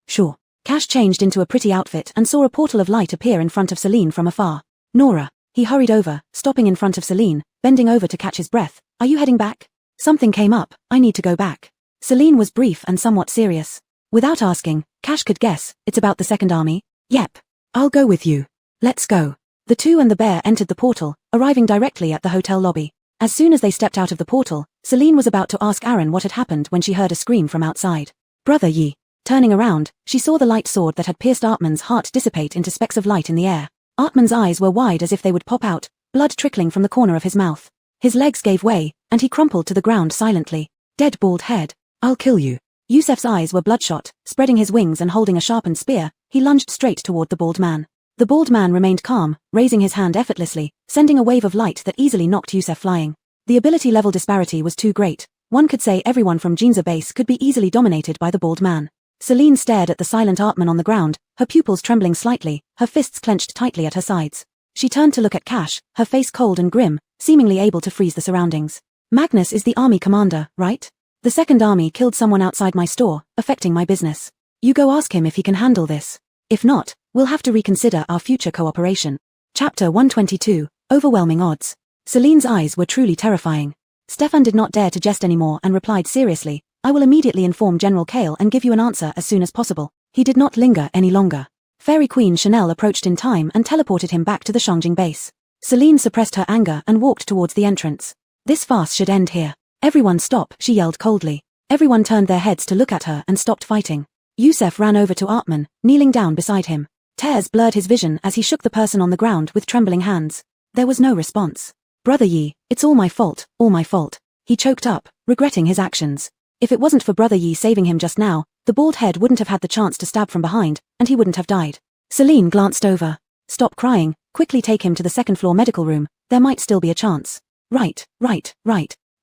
S1: Sure. Cash changed into a pretty outfit and saw a portal of light appear in front of Celine from afar. Nora. He hurried over, stopping in front of Celine, bending over to catch his breath. Are you heading back? Something came up, I need to go back. Celine was brief and somewhat serious. Without asking, Cash could guess, it's about the Second Army? Yep. I'll go with you. Let's go. The two and the bear entered the portal, arriving directly at the hotel lobby. As soon as they stepped out of the portal, Celine was about to ask Aaron what had happened when she heard a scream from outside. Brother Yi. Turning around, she saw the light sword that had pierced Artman's heart dissipate into specks of light in the air. Artman's eyes were wide as if they would pop out, blood trickling from the corner of his mouth. His legs gave way, and he crumpled to the ground silently. Dead bald head. I'll kill you. Yusef's eyes were bloodshot, spreading his wings and holding a sharpened spear, he lunged straight toward the bald man. The bald man remained calm, raising his hand effortlessly, sending a wave of light that easily knocked Yusef flying. The ability level disparity was too great. One could say everyone from Jinza base could be easily dominated by the bald man. Celine stared at the silent Artman on the ground, her pupils trembling slightly, her fists clenched tightly at her sides. She turned to look at Cash, her face cold and grim, seemingly able to freeze the surroundings. Magnus is the army commander, right? The Second Army killed someone outside my store, affecting my business. You go ask him if he can handle this. If not, we'll have to reconsider our future cooperation. Chapter 122, Overwhelming Odds. Celine's eyes were truly terrifying. Stefan did not dare to jest anymore and replied seriously, I will immediately inform General Kale and give you an answer as soon as possible. He did not linger any longer. Fairy Queen Chanel approached in time and teleported him back to the Shangjing base. Celine suppressed her anger and walked towards the entrance. This farce should end here. Everyone stop, she yelled coldly. Everyone turned their heads to look at her and stopped fighting. Yusef ran over to Artman, kneeling down beside him. Tears blurred his vision as he shook the person on the ground with trembling hands. There was no response. Brother Yi, it's all my fault, all my fault. He choked up, regretting his actions. If it wasn't for Brother Yi saving him just now, the bald head wouldn't have had the chance to stab from behind, and he wouldn't have died. Celine glanced over. Stop crying, quickly take him to the second-floor medical room, there might still be a chance. Right.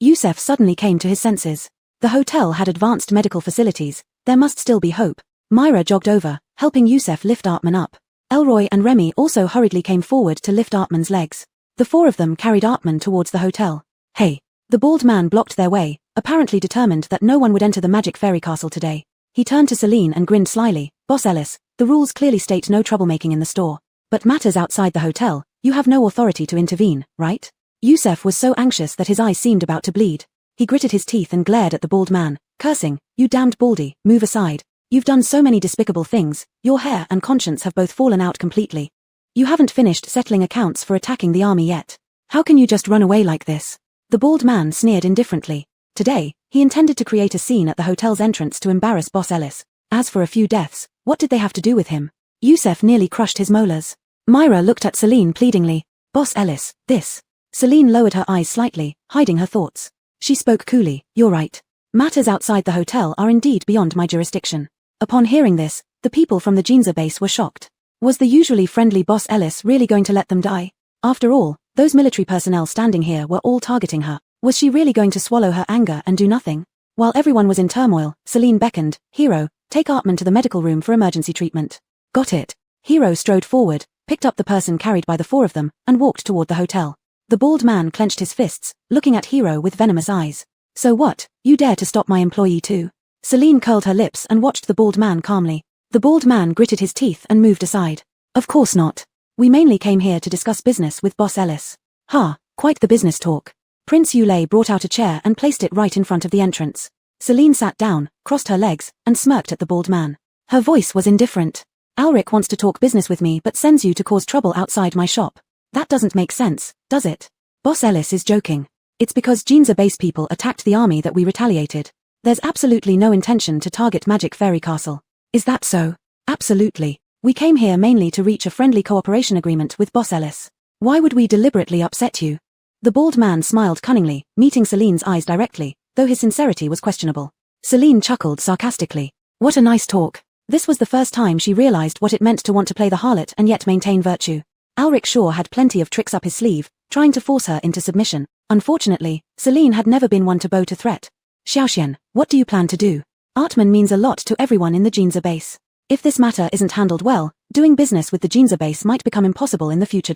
S1: Yusef suddenly came to his senses. The hotel had advanced medical facilities, there must still be hope. Myra jogged over, helping Yusef lift Artman up. Elroy and Remy also hurriedly came forward to lift Artman's legs. The four of them carried Artman towards the hotel. Hey. The bald man blocked their way, apparently determined that no one would enter the magic fairy castle today. He turned to Celine and grinned slyly. Boss Ellis, the rules clearly state no troublemaking in the store. But matters outside the hotel, you have no authority to intervene, right? Yusef was so anxious that his eyes seemed about to bleed. He gritted his teeth and glared at the bald man, cursing, you damned baldy, move aside. You've done so many despicable things, your hair and conscience have both fallen out completely. You haven't finished settling accounts for attacking the army yet. How can you just run away like this? The bald man sneered indifferently. Today, he intended to create a scene at the hotel's entrance to embarrass Boss Ellis. As for a few deaths, what did they have to do with him? Yusef nearly crushed his molars. Myra looked at Celine pleadingly. Boss Ellis, this. Celine lowered her eyes slightly, hiding her thoughts. She spoke coolly, you're right. Matters outside the hotel are indeed beyond my jurisdiction. Upon hearing this, the people from the Jinza base were shocked. Was the usually friendly Boss Ellis really going to let them die? After all, those military personnel standing here were all targeting her. Was she really going to swallow her anger and do nothing? While everyone was in turmoil, Celine beckoned, Hiro, take Artman to the medical room for emergency treatment. Got it. Hiro strode forward, picked up the person carried by the four of them, and walked toward the hotel. The bald man clenched his fists, looking at Hiro with venomous eyes. So what, you dare to stop my employee too? Celine curled her lips and watched the bald man calmly. The bald man gritted his teeth and moved aside. Of course not. We mainly came here to discuss business with Boss Ellis. Ha, quite the business talk. Prince Yulei brought out a chair and placed it right in front of the entrance. Celine sat down, crossed her legs, and smirked at the bald man. Her voice was indifferent. Alric wants to talk business with me but sends you to cause trouble outside my shop. That doesn't make sense, does it? Boss Ellis is joking. It's because Jinza base people attacked the army that we retaliated. There's absolutely no intention to target Magic Fairy Castle. Is that so? Absolutely. We came here mainly to reach a friendly cooperation agreement with Boss Ellis. Why would we deliberately upset you? The bald man smiled cunningly, meeting Celine's eyes directly, though his sincerity was questionable. Celine chuckled sarcastically. What a nice talk. This was the first time she realized what it meant to want to play the harlot and yet maintain virtue. Alric Shaw had plenty of tricks up his sleeve, trying to force her into submission. Unfortunately, Celine had never been one to bow to threat. Xiaoxian, what do you plan to do? Artman means a lot to everyone in the Jinza base. If this matter isn't handled well, doing business with the Jinza base might become impossible in the future.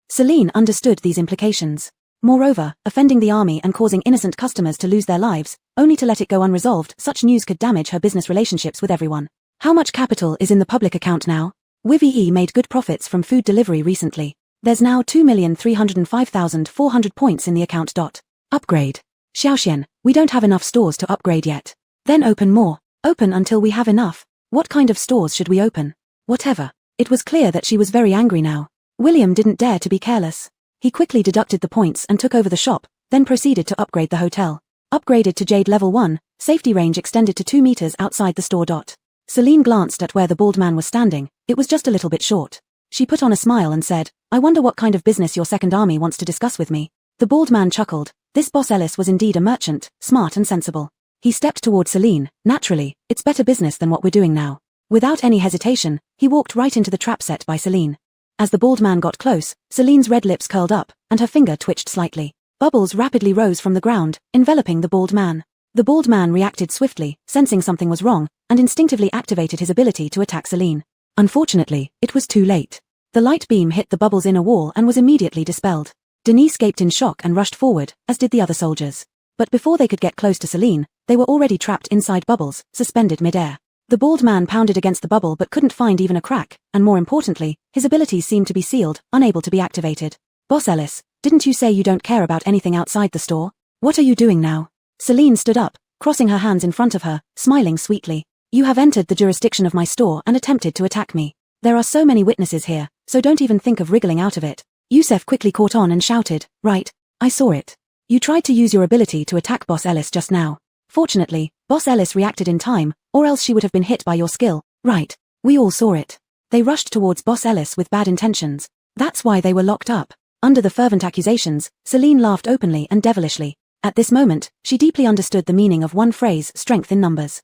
S1: Celine understood these implications. Moreover, offending the army and causing innocent customers to lose their lives, only to let it go unresolved, such news could damage her business relationships with everyone. How much capital is in the public account now? WIVE made good profits from food delivery recently. There's now 2,305,400 points in the account. Upgrade. Xiaoxian, we don't have enough stores to upgrade yet. Then open more. Open until we have enough. What kind of stores should we open? Whatever. It was clear that she was very angry now. William didn't dare to be careless. He quickly deducted the points and took over the shop, then proceeded to upgrade the hotel. Upgraded to Jade Level 1, safety range extended to 2 meters outside the store. Celine glanced at where the bald man was standing. It was just a little bit short. She put on a smile and said, I wonder what kind of business your second army wants to discuss with me. The bald man chuckled. This boss Ellis was indeed a merchant, smart and sensible. He stepped toward Celine. Naturally, it's better business than what we're doing now. Without any hesitation, he walked right into the trap set by Celine. As the bald man got close, Celine's red lips curled up, and her finger twitched slightly. Bubbles rapidly rose from the ground, enveloping the bald man. The bald man reacted swiftly, sensing something was wrong, and instinctively activated his ability to attack Celine. Unfortunately, it was too late. The light beam hit the bubble's inner wall and was immediately dispelled. Denise gaped in shock and rushed forward, as did the other soldiers. But before they could get close to Celine, they were already trapped inside Bubbles, suspended mid-air. The bald man pounded against the bubble but couldn't find even a crack, and more importantly, his abilities seemed to be sealed, unable to be activated. Boss Ellis, didn't you say you don't care about anything outside the store? What are you doing now? Celine stood up, crossing her hands in front of her, smiling sweetly. You have entered the jurisdiction of my store and attempted to attack me. There are so many witnesses here, so don't even think of wriggling out of it. Yusef quickly caught on and shouted, right, I saw it. You tried to use your ability to attack Boss Ellis just now. Fortunately, Boss Ellis reacted in time, or else she would have been hit by your skill. Right, we all saw it. They rushed towards Boss Ellis with bad intentions. That's why they were locked up. Under the fervent accusations, Celine laughed openly and devilishly. At this moment, she deeply understood the meaning of one phrase, strength in numbers.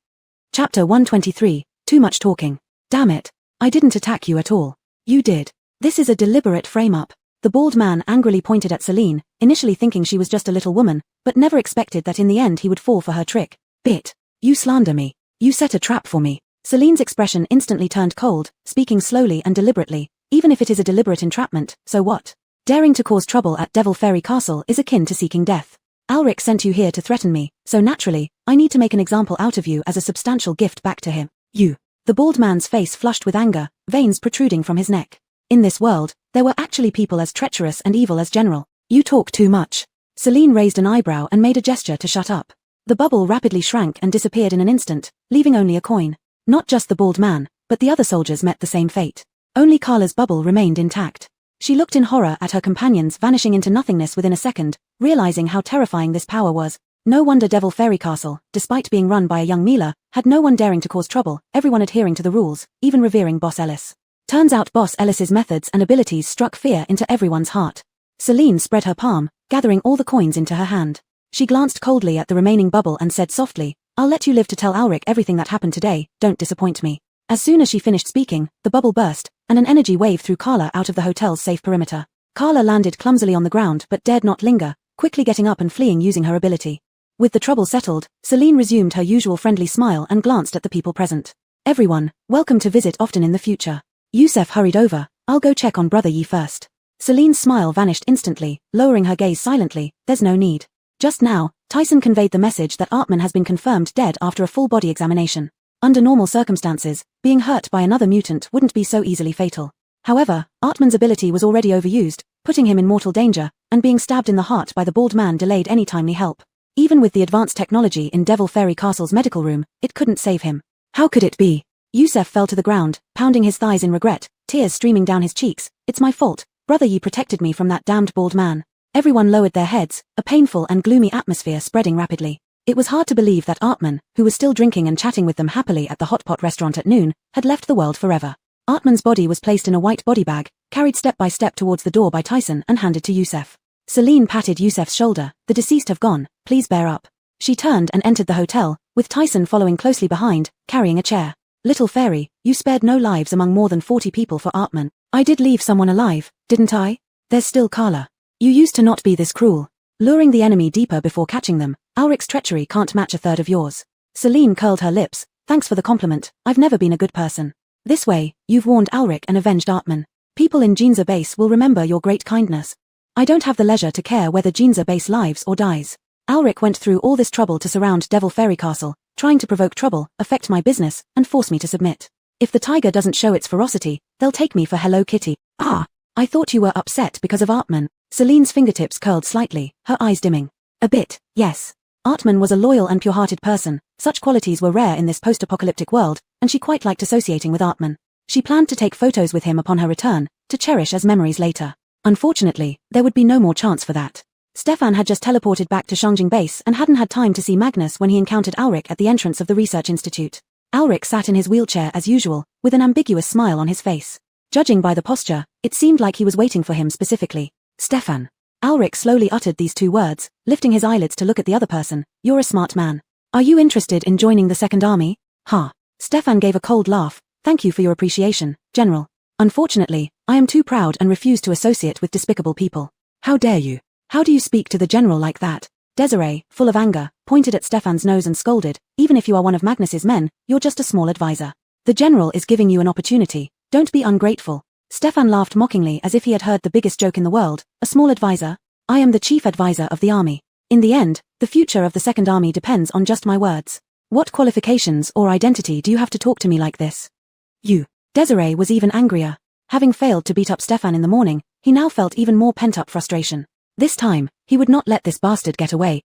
S1: Chapter 123, Too much talking. Damn it. I didn't attack you at all. You did. This is a deliberate frame-up. The bald man angrily pointed at Celine, initially thinking she was just a little woman, but never expected that in the end he would fall for her trick. Bit. You slander me. You set a trap for me. Celine's expression instantly turned cold, speaking slowly and deliberately. Even if it is a deliberate entrapment, so what? Daring to cause trouble at Devil Fairy Castle is akin to seeking death. Alric sent you here to threaten me, so naturally, I need to make an example out of you as a substantial gift back to him. You. The bald man's face flushed with anger, veins protruding from his neck. In this world, there were actually people as treacherous and evil as General. You talk too much. Celine raised an eyebrow and made a gesture to shut up. The bubble rapidly shrank and disappeared in an instant, leaving only a coin. Not just the bald man, but the other soldiers met the same fate. Only Carla's bubble remained intact. She looked in horror at her companions vanishing into nothingness within a second, realizing how terrifying this power was. No wonder Devil Fairy Castle, despite being run by a young Mila, had no one daring to cause trouble, everyone adhering to the rules, even revering Boss Ellis. Turns out Boss Ellis's methods and abilities struck fear into everyone's heart. Celine spread her palm, gathering all the coins into her hand. She glanced coldly at the remaining bubble and said softly, I'll let you live to tell Alric everything that happened today, don't disappoint me. As soon as she finished speaking, the bubble burst, and an energy wave threw Carla out of the hotel's safe perimeter. Carla landed clumsily on the ground but dared not linger, quickly getting up and fleeing using her ability. With the trouble settled, Celine resumed her usual friendly smile and glanced at the people present. Everyone, welcome to visit often in the future. Yusef hurried over, I'll go check on Brother Yi first. Celine's smile vanished instantly, lowering her gaze silently, there's no need. Just now, Tyson conveyed the message that Artman has been confirmed dead after a full body examination. Under normal circumstances, being hurt by another mutant wouldn't be so easily fatal. However, Artman's ability was already overused, putting him in mortal danger, and being stabbed in the heart by the bald man delayed any timely help. Even with the advanced technology in Devil Fairy Castle's medical room, it couldn't save him. How could it be? Yusef fell to the ground, pounding his thighs in regret, tears streaming down his cheeks. It's my fault. Brother Yi protected me from that damned bald man. Everyone lowered their heads, a painful and gloomy atmosphere spreading rapidly. It was hard to believe that Artman, who was still drinking and chatting with them happily at the hot pot restaurant at noon, had left the world forever. Artman's body was placed in a white body bag, carried step by step towards the door by Tyson and handed to Yusef. Celine patted Yusef's shoulder, the deceased have gone, please bear up. She turned and entered the hotel, with Tyson following closely behind, carrying a chair. Little fairy, you spared no lives among more than 40 people for Artman. I did leave someone alive, didn't I? There's still Carla. You used to not be this cruel. Luring the enemy deeper before catching them, Alric's treachery can't match a third of yours. Celine curled her lips, thanks for the compliment, I've never been a good person. This way, you've warned Alric and avenged Artman. People in Ginza Base will remember your great kindness. I don't have the leisure to care whether Ginza Base lives or dies. Alric went through all this trouble to surround Devil Fairy Castle, trying to provoke trouble, affect my business, and force me to submit. If the tiger doesn't show its ferocity, they'll take me for Hello Kitty. Ah! I thought you were upset because of Artman. Celine's fingertips curled slightly, her eyes dimming. A bit, yes. Artman was a loyal and pure-hearted person. Such qualities were rare in this post-apocalyptic world, and she quite liked associating with Artman. She planned to take photos with him upon her return, to cherish as memories later. Unfortunately, there would be no more chance for that. Stefan had just teleported back to Shangjing Base and hadn't had time to see Magnus when he encountered Alric at the entrance of the research institute. Alric sat in his wheelchair as usual, with an ambiguous smile on his face. Judging by the posture, it seemed like he was waiting for him specifically. Stefan. Alric slowly uttered these two words, lifting his eyelids to look at the other person. You're a smart man. Are you interested in joining the Second Army? Ha. Stefan gave a cold laugh. Thank you for your appreciation, General. Unfortunately, I am too proud and refuse to associate with despicable people. How dare you? How do you speak to the General like that? Desiree, full of anger, pointed at Stefan's nose and scolded. Even if you are one of Magnus's men, you're just a small advisor. The General is giving you an opportunity. Don't be ungrateful. Stefan laughed mockingly as if he had heard the biggest joke in the world. A small advisor? I am the chief advisor of the army. In the end, the future of the Second Army depends on just my words. What qualifications or identity do you have to talk to me like this? You. Desiree was even angrier. Having failed to beat up Stefan in the morning, he now felt even more pent-up frustration. This time, he would not let this bastard get away.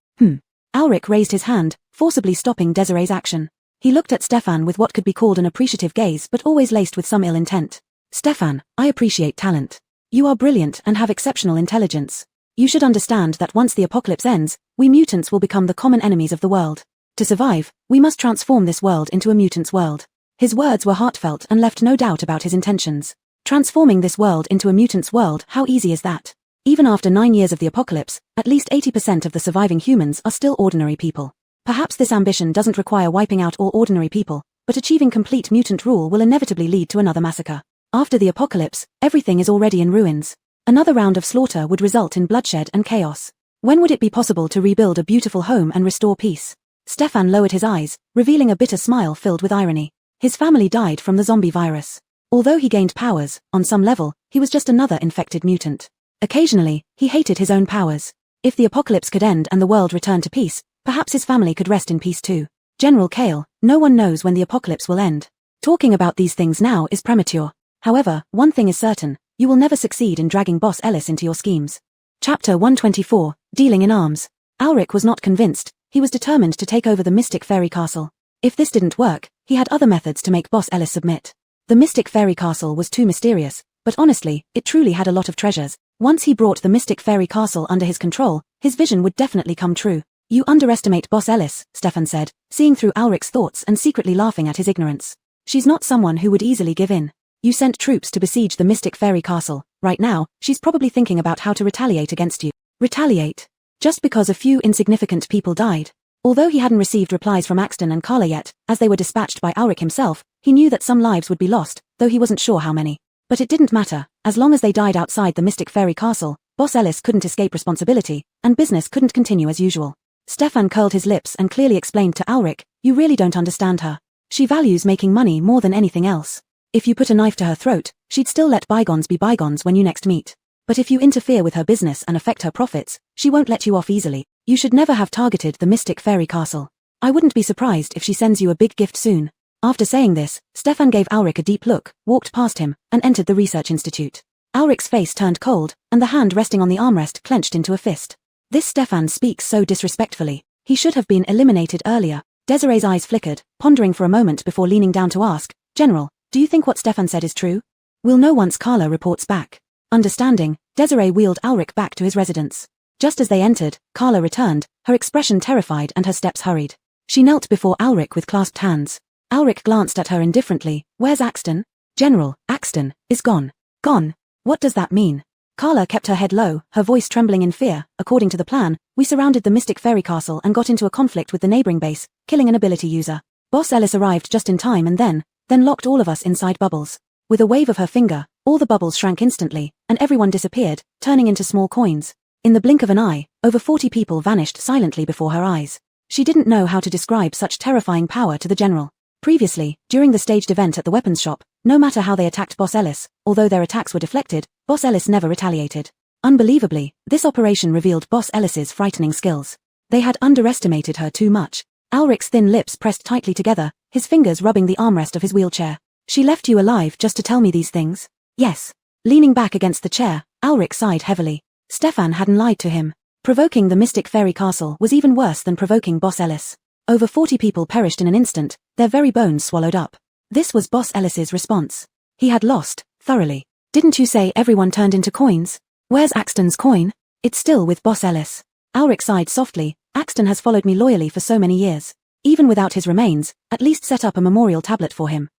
S1: Alric raised his hand, forcibly stopping Desiree's action. He looked at Stefan with what could be called an appreciative gaze but always laced with some ill intent. Stefan, I appreciate talent. You are brilliant and have exceptional intelligence. You should understand that once the apocalypse ends, we mutants will become the common enemies of the world. To survive, we must transform this world into a mutant's world. His words were heartfelt and left no doubt about his intentions. Transforming this world into a mutant's world, how easy is that? Even after 9 years of the apocalypse, at least 80% of the surviving humans are still ordinary people. Perhaps this ambition doesn't require wiping out all ordinary people, but achieving complete mutant rule will inevitably lead to another massacre. After the apocalypse, everything is already in ruins. Another round of slaughter would result in bloodshed and chaos. When would it be possible to rebuild a beautiful home and restore peace? Stefan lowered his eyes, revealing a bitter smile filled with irony. His family died from the zombie virus. Although he gained powers, on some level, he was just another infected mutant. Occasionally, he hated his own powers. If the apocalypse could end and the world return to peace, perhaps his family could rest in peace too. General Kale, no one knows when the apocalypse will end. Talking about these things now is premature. However, one thing is certain, you will never succeed in dragging Boss Ellis into your schemes. Chapter 124, Dealing in Arms. Alric was not convinced, he was determined to take over the Mystic Fairy Castle. If this didn't work, he had other methods to make Boss Ellis submit. The Mystic Fairy Castle was too mysterious, but honestly, it truly had a lot of treasures. Once he brought the Mystic Fairy Castle under his control, his vision would definitely come true. You underestimate Boss Ellis, Stefan said, seeing through Alric's thoughts and secretly laughing at his ignorance. She's not someone who would easily give in. You sent troops to besiege the Mystic Fairy Castle. Right now, she's probably thinking about how to retaliate against you. Retaliate? Just because a few insignificant people died. Although he hadn't received replies from Axton and Carla yet, as they were dispatched by Alric himself, he knew that some lives would be lost, though he wasn't sure how many. But it didn't matter, as long as they died outside the Mystic Fairy Castle, Boss Ellis couldn't escape responsibility, and business couldn't continue as usual. Stefan curled his lips and clearly explained to Alric, you really don't understand her. She values making money more than anything else. If you put a knife to her throat, she'd still let bygones be bygones when you next meet. But if you interfere with her business and affect her profits, she won't let you off easily. You should never have targeted the Mystic Fairy Castle. I wouldn't be surprised if she sends you a big gift soon. After saying this, Stefan gave Alric a deep look, walked past him, and entered the research institute. Alric's face turned cold, and the hand resting on the armrest clenched into a fist. This Stefan speaks so disrespectfully. He should have been eliminated earlier. Desiree's eyes flickered, pondering for a moment before leaning down to ask, General, do you think what Stefan said is true? We'll know once Carla reports back. Understanding, Desiree wheeled Alric back to his residence. Just as they entered, Carla returned, her expression terrified and her steps hurried. She knelt before Alric with clasped hands. Alric glanced at her indifferently. Where's Axton? General, Axton is gone. Gone? What does that mean? Carla kept her head low, her voice trembling in fear. According to the plan, we surrounded the Mystic Fairy Castle and got into a conflict with the neighboring base, killing an ability user. Boss Ellis arrived just in time and then locked all of us inside bubbles. With a wave of her finger, all the bubbles shrank instantly, and everyone disappeared, turning into small coins. In the blink of an eye, over 40 people vanished silently before her eyes. She didn't know how to describe such terrifying power to the general. Previously, during the staged event at the weapons shop, no matter how they attacked Boss Ellis, although their attacks were deflected, Boss Ellis never retaliated. Unbelievably, this operation revealed Boss Ellis's frightening skills. They had underestimated her too much. Alric's thin lips pressed tightly together, his fingers rubbing the armrest of his wheelchair. She left you alive just to tell me these things? Yes. Leaning back against the chair, Alric sighed heavily. Stefan hadn't lied to him. Provoking the Mystic Fairy Castle was even worse than provoking Boss Ellis. Over 40 people perished in an instant, their very bones swallowed up. This was Boss Ellis's response. He had lost, thoroughly. Didn't you say everyone turned into coins? Where's Axton's coin? It's still with Boss Ellis. Alric sighed softly. Axton has followed me loyally for so many years. Even without his remains, at least set up a memorial tablet for him.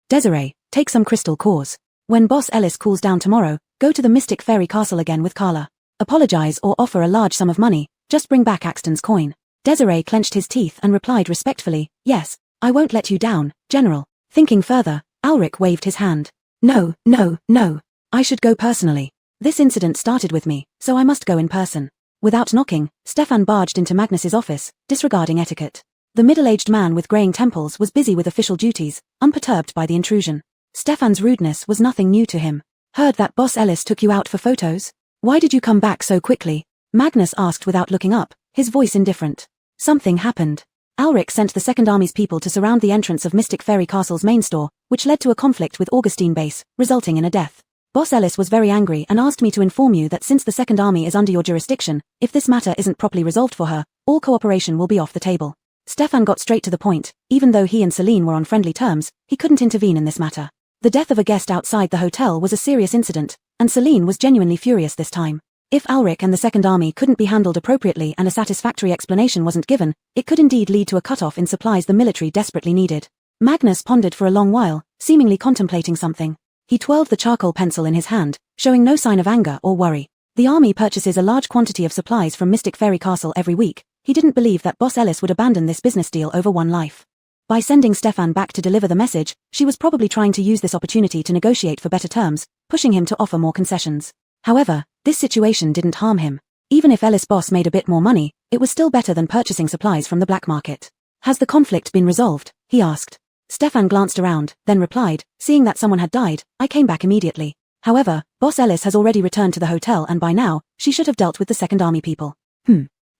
S1: Desiree, take some crystal cores. When Boss Ellis cools down tomorrow, go to the Mystic Fairy Castle again with Carla. Apologize or offer a large sum of money, just bring back Axton's coin. Desiree clenched his teeth and replied respectfully, yes, I won't let you down, General. Thinking further, Alric waved his hand. No, no, no. I should go personally. This incident started with me, so I must go in person. Without knocking, Stefan barged into Magnus's office, disregarding etiquette. The middle-aged man with graying temples was busy with official duties, unperturbed by the intrusion. Stefan's rudeness was nothing new to him. Heard that Boss Ellis took you out for photos? Why did you come back so quickly? Magnus asked without looking up, his voice indifferent. Something happened. Alric sent the Second Army's people to surround the entrance of Mystic Fairy Castle's main store, which led to a conflict with Augustine Base, resulting in a death. Boss Ellis was very angry and asked me to inform you that since the Second Army is under your jurisdiction, if this matter isn't properly resolved for her, all cooperation will be off the table. Stefan got straight to the point. Even though he and Celine were on friendly terms, he couldn't intervene in this matter. The death of a guest outside the hotel was a serious incident, and Celine was genuinely furious this time. If Alric and the Second Army couldn't be handled appropriately and a satisfactory explanation wasn't given, it could indeed lead to a cutoff in supplies the military desperately needed. Magnus pondered for a long while, seemingly contemplating something. He twirled the charcoal pencil in his hand, showing no sign of anger or worry. The army purchases a large quantity of supplies from Mystic Fairy Castle every week. He didn't believe that Boss Ellis would abandon this business deal over one life. By sending Stefan back to deliver the message, she was probably trying to use this opportunity to negotiate for better terms, pushing him to offer more concessions. However, this situation didn't harm him. Even if Ellis Boss made a bit more money, it was still better than purchasing supplies from the black market. Has the conflict been resolved? He asked. Stefan glanced around, then replied, seeing that someone had died, I came back immediately. However, Boss Ellis has already returned to the hotel and by now, she should have dealt with the Second Army people.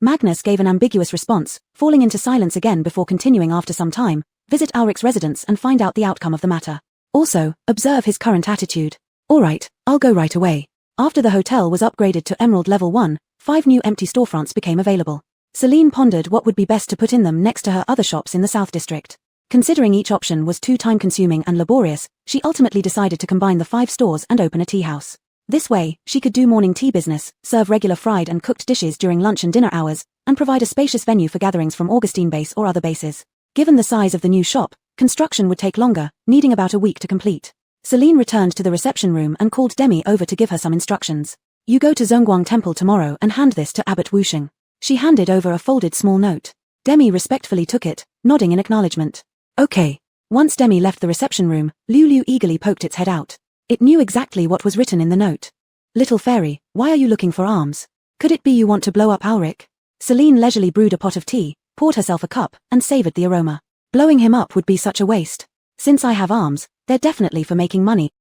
S1: Magnus gave an ambiguous response, falling into silence again before continuing after some time. Visit Alric's residence and find out the outcome of the matter. Also, observe his current attitude. Alright, I'll go right away. After the hotel was upgraded to Emerald Level 1, 5 new empty storefronts became available. Celine pondered what would be best to put in them next to her other shops in the South District. Considering each option was too time-consuming and laborious, she ultimately decided to combine the 5 stores and open a tea house. This way, she could do morning tea business, serve regular fried and cooked dishes during lunch and dinner hours, and provide a spacious venue for gatherings from Augustine Base or other bases. Given the size of the new shop, construction would take longer, needing about a week to complete. Celine returned to the reception room and called Demi over to give her some instructions. You go to Zhongguang Temple tomorrow and hand this to Abbot Wusheng. She handed over a folded small note. Demi respectfully took it, nodding in acknowledgement. Okay. Once Demi left the reception room, Lulu eagerly poked its head out. It knew exactly what was written in the note. Little fairy, why are you looking for arms? Could it be you want to blow up Alric? Celine leisurely brewed a pot of tea, poured herself a cup, and savored the aroma. Blowing him up would be such a waste. Since I have arms, they're definitely for making money.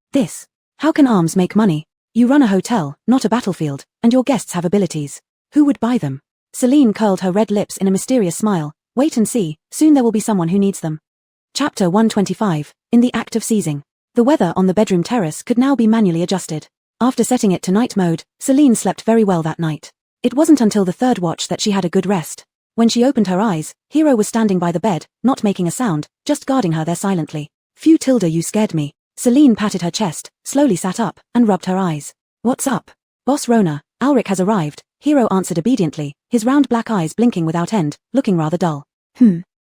S1: How can arms make money? You run a hotel, not a battlefield, and your guests have abilities. Who would buy them? Celine curled her red lips in a mysterious smile. Wait and see, soon there will be someone who needs them. Chapter 125, in the act of seizing. The weather on the bedroom terrace could now be manually adjusted. After setting it to night mode, Celine slept very well that night. It wasn't until the third watch that she had a good rest. When she opened her eyes, Hero was standing by the bed, not making a sound, just guarding her there silently. Phew Tilda, you scared me. Celine patted her chest, slowly sat up, and rubbed her eyes. What's up? Boss Rona, Alric has arrived, Hero answered obediently, his round black eyes blinking without end, looking rather dull.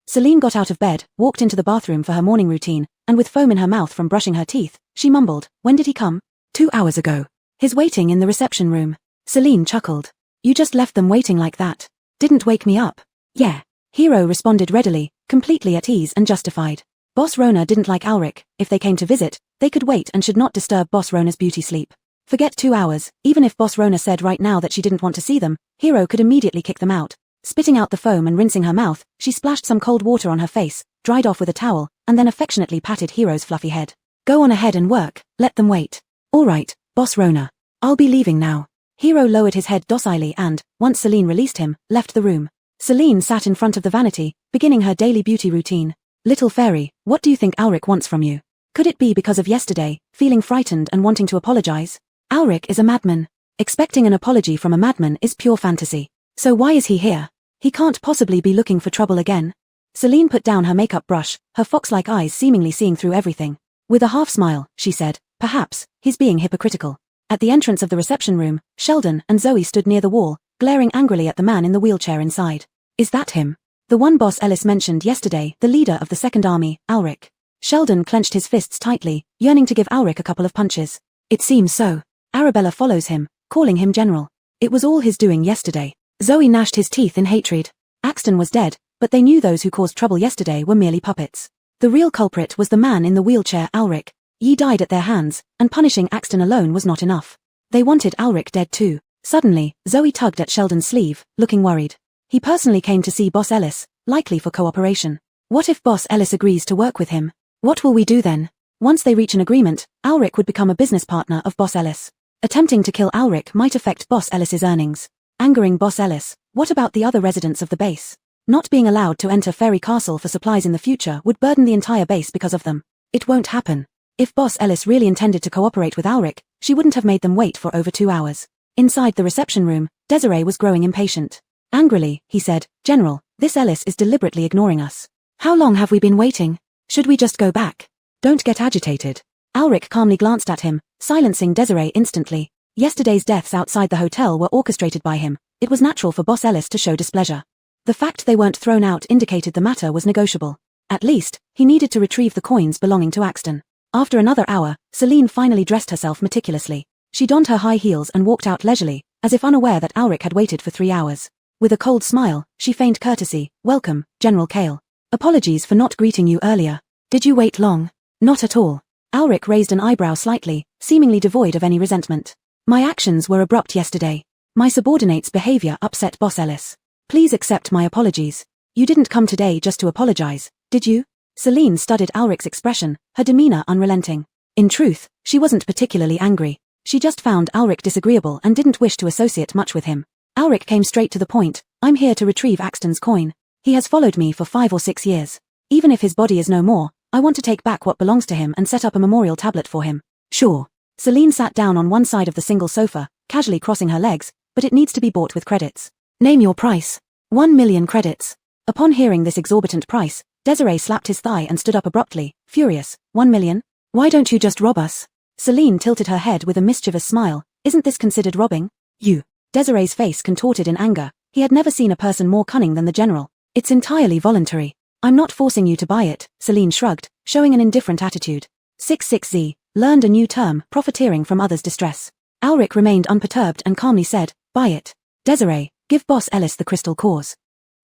S1: Celine got out of bed, walked into the bathroom for her morning routine, and with foam in her mouth from brushing her teeth, she mumbled, when did he come? 2 hours ago. He's waiting in the reception room. Celine chuckled. You just left them waiting like that. Didn't wake me up. Yeah. Hero responded readily, completely at ease and justified. Boss Rona didn't like Alric. If they came to visit, they could wait and should not disturb Boss Rona's beauty sleep. Forget 2 hours, even if Boss Rona said right now that she didn't want to see them, Hero could immediately kick them out. Spitting out the foam and rinsing her mouth, she splashed some cold water on her face, dried off with a towel, and then affectionately patted Hero's fluffy head. Go on ahead and work, let them wait. All right, Boss Rona. I'll be leaving now. Hero lowered his head docilely and, once Celine released him, left the room. Celine sat in front of the vanity, beginning her daily beauty routine. Little fairy, what do you think Ulrich wants from you? Could it be because of yesterday, feeling frightened and wanting to apologize? Ulrich is a madman. Expecting an apology from a madman is pure fantasy. So why is he here? He can't possibly be looking for trouble again. Celine put down her makeup brush, her fox-like eyes seemingly seeing through everything. With a half smile, she said, perhaps, he's being hypocritical. At the entrance of the reception room, Sheldon and Zoe stood near the wall, glaring angrily at the man in the wheelchair inside. Is that him? The one Boss Ellis mentioned yesterday, the leader of the Second Army, Ulrich. Sheldon clenched his fists tightly, yearning to give Ulrich a couple of punches. It seems so. Arabella follows him, calling him General. It was all his doing yesterday. Zoe gnashed his teeth in hatred. Axton was dead, but they knew those who caused trouble yesterday were merely puppets. The real culprit was the man in the wheelchair, Ulrich. He died at their hands, and punishing Axton alone was not enough. They wanted Ulrich dead too. Suddenly, Zoe tugged at Sheldon's sleeve, looking worried. He personally came to see Boss Ellis, likely for cooperation. What if Boss Ellis agrees to work with him? What will we do then? Once they reach an agreement, Ulrich would become a business partner of Boss Ellis. Attempting to kill Ulrich might affect Boss Ellis's earnings. Angering Boss Ellis, what about the other residents of the base? Not being allowed to enter Fairy Castle for supplies in the future would burden the entire base because of them. It won't happen. If Boss Ellis really intended to cooperate with Ulrich, she wouldn't have made them wait for over 2 hours. Inside the reception room, Desiree was growing impatient. Angrily, he said, General, this Ellis is deliberately ignoring us. How long have we been waiting? Should we just go back? Don't get agitated. Ulrich calmly glanced at him, silencing Desiree instantly. Yesterday's deaths outside the hotel were orchestrated by him. It was natural for Boss Ellis to show displeasure. The fact they weren't thrown out indicated the matter was negotiable. At least, he needed to retrieve the coins belonging to Axton. After another hour, Celine finally dressed herself meticulously. She donned her high heels and walked out leisurely, as if unaware that Ulrich had waited for 3 hours. With a cold smile, she feigned courtesy. Welcome, General Kale. Apologies for not greeting you earlier. Did you wait long? Not at all. Ulrich raised an eyebrow slightly, seemingly devoid of any resentment. My actions were abrupt yesterday. My subordinate's behavior upset Boss Ellis. Please accept my apologies. You didn't come today just to apologize, did you? Celine studied Ulrich's expression, her demeanor unrelenting. In truth, she wasn't particularly angry. She just found Ulrich disagreeable and didn't wish to associate much with him. Ulrich came straight to the point. I'm here to retrieve Axton's coin. He has followed me for 5 or 6 years. Even if his body is no more, I want to take back what belongs to him and set up a memorial tablet for him. Sure. Celine sat down on one side of the single sofa, casually crossing her legs, but it needs to be bought with credits. Name your price. 1 million credits. Upon hearing this exorbitant price, Desiree slapped his thigh and stood up abruptly, furious. 1 million? Why don't you just rob us? Celine tilted her head with a mischievous smile. Isn't this considered robbing? You. Desiree's face contorted in anger. He had never seen a person more cunning than the general. It's entirely voluntary. I'm not forcing you to buy it, Celine shrugged, showing an indifferent attitude. 66Z, learned a new term, profiteering from others' distress. Ulrich remained unperturbed and calmly said, buy it. Desiree, give Boss Ellis the crystal cores.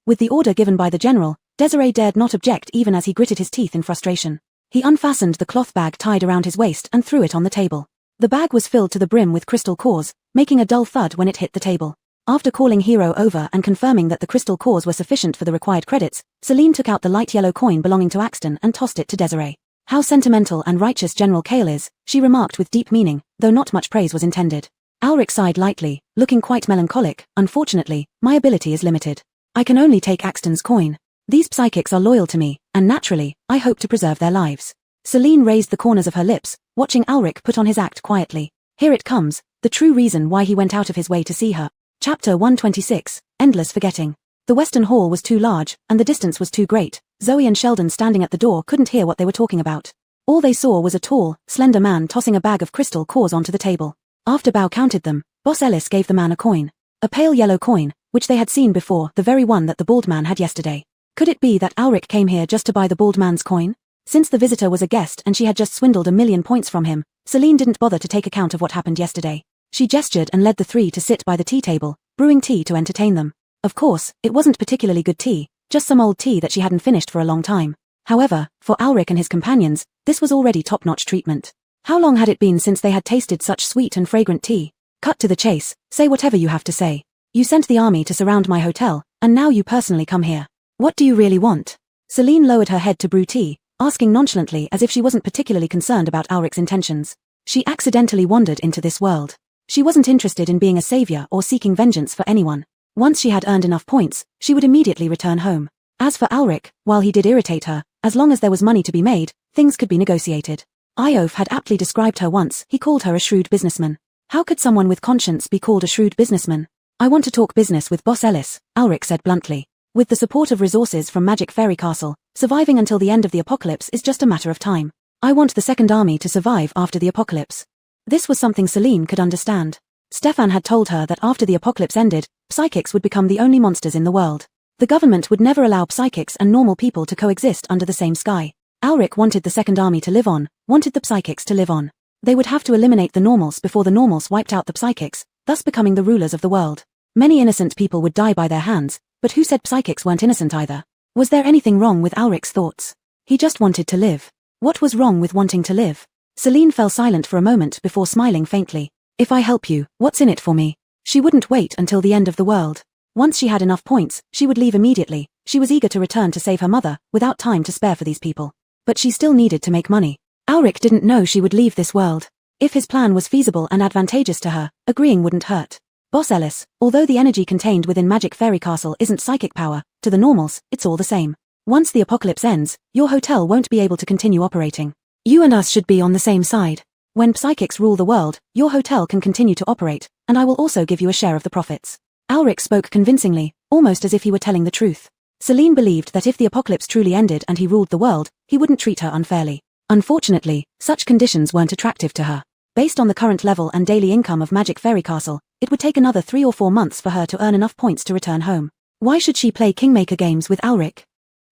S1: With the order given by the general, Desiree dared not object even as he gritted his teeth in frustration. He unfastened the cloth bag tied around his waist and threw it on the table. The bag was filled to the brim with crystal cores, making a dull thud when it hit the table. After calling Hero over and confirming that the crystal cores were sufficient for the required credits, Celine took out the light yellow coin belonging to Axton and tossed it to Desiree. How sentimental and righteous General Kale is, she remarked with deep meaning, though not much praise was intended. Ulrich sighed lightly, looking quite melancholic. Unfortunately, my ability is limited. I can only take Axton's coin. These psychics are loyal to me, and naturally, I hope to preserve their lives. Celine raised the corners of her lips, watching Ulrich put on his act quietly. Here it comes, the true reason why he went out of his way to see her. Chapter 126, Endless Forgetting. The Western Hall was too large, and the distance was too great. Zoe and Sheldon standing at the door couldn't hear what they were talking about. All they saw was a tall, slender man tossing a bag of crystal cores onto the table. After Bao counted them, Boss Ellis gave the man a coin. A pale yellow coin, which they had seen before, the very one that the bald man had yesterday. Could it be that Ulrich came here just to buy the bald man's coin? Since the visitor was a guest and she had just swindled 1,000,000 points from him, Celine didn't bother to take account of what happened yesterday. She gestured and led the three to sit by the tea table, brewing tea to entertain them. Of course, it wasn't particularly good tea, just some old tea that she hadn't finished for a long time. However, for Ulrich and his companions, this was already top-notch treatment. How long had it been since they had tasted such sweet and fragrant tea? Cut to the chase, say whatever you have to say. You sent the army to surround my hotel, and now you personally come here. What do you really want? Celine lowered her head to brew tea, asking nonchalantly as if she wasn't particularly concerned about Ulrich's intentions. She accidentally wandered into this world. She wasn't interested in being a savior or seeking vengeance for anyone. Once she had earned enough points, she would immediately return home. As for Ulrich, while he did irritate her, as long as there was money to be made, things could be negotiated. Iof had aptly described her once. He called her a shrewd businessman. How could someone with conscience be called a shrewd businessman? I want to talk business with Boss Ellis, Ulrich said bluntly. With the support of resources from Magic Fairy Castle, surviving until the end of the apocalypse is just a matter of time. I want the Second Army to survive after the apocalypse. This was something Celine could understand. Stefan had told her that after the apocalypse ended, psychics would become the only monsters in the world. The government would never allow psychics and normal people to coexist under the same sky. Ulrich wanted the Second Army to live on, wanted the psychics to live on. They would have to eliminate the normals before the normals wiped out the psychics, thus becoming the rulers of the world. Many innocent people would die by their hands, but who said psychics weren't innocent either? Was there anything wrong with Ulrich's thoughts? He just wanted to live. What was wrong with wanting to live? Celine fell silent for a moment before smiling faintly. If I help you, what's in it for me? She wouldn't wait until the end of the world. Once she had enough points, she would leave immediately. She was eager to return to save her mother, without time to spare for these people. But she still needed to make money. Ulrich didn't know she would leave this world. If his plan was feasible and advantageous to her, agreeing wouldn't hurt. Boss Ellis, although the energy contained within Magic Fairy Castle isn't psychic power, to the normals, it's all the same. Once the apocalypse ends, your hotel won't be able to continue operating. You and us should be on the same side. When psychics rule the world, your hotel can continue to operate, and I will also give you a share of the profits. Ulrich spoke convincingly, almost as if he were telling the truth. Celine believed that if the apocalypse truly ended and he ruled the world, he wouldn't treat her unfairly. Unfortunately, such conditions weren't attractive to her. Based on the current level and daily income of Magic Fairy Castle, it would take another 3 or 4 months for her to earn enough points to return home. Why should she play Kingmaker games with Ulrich?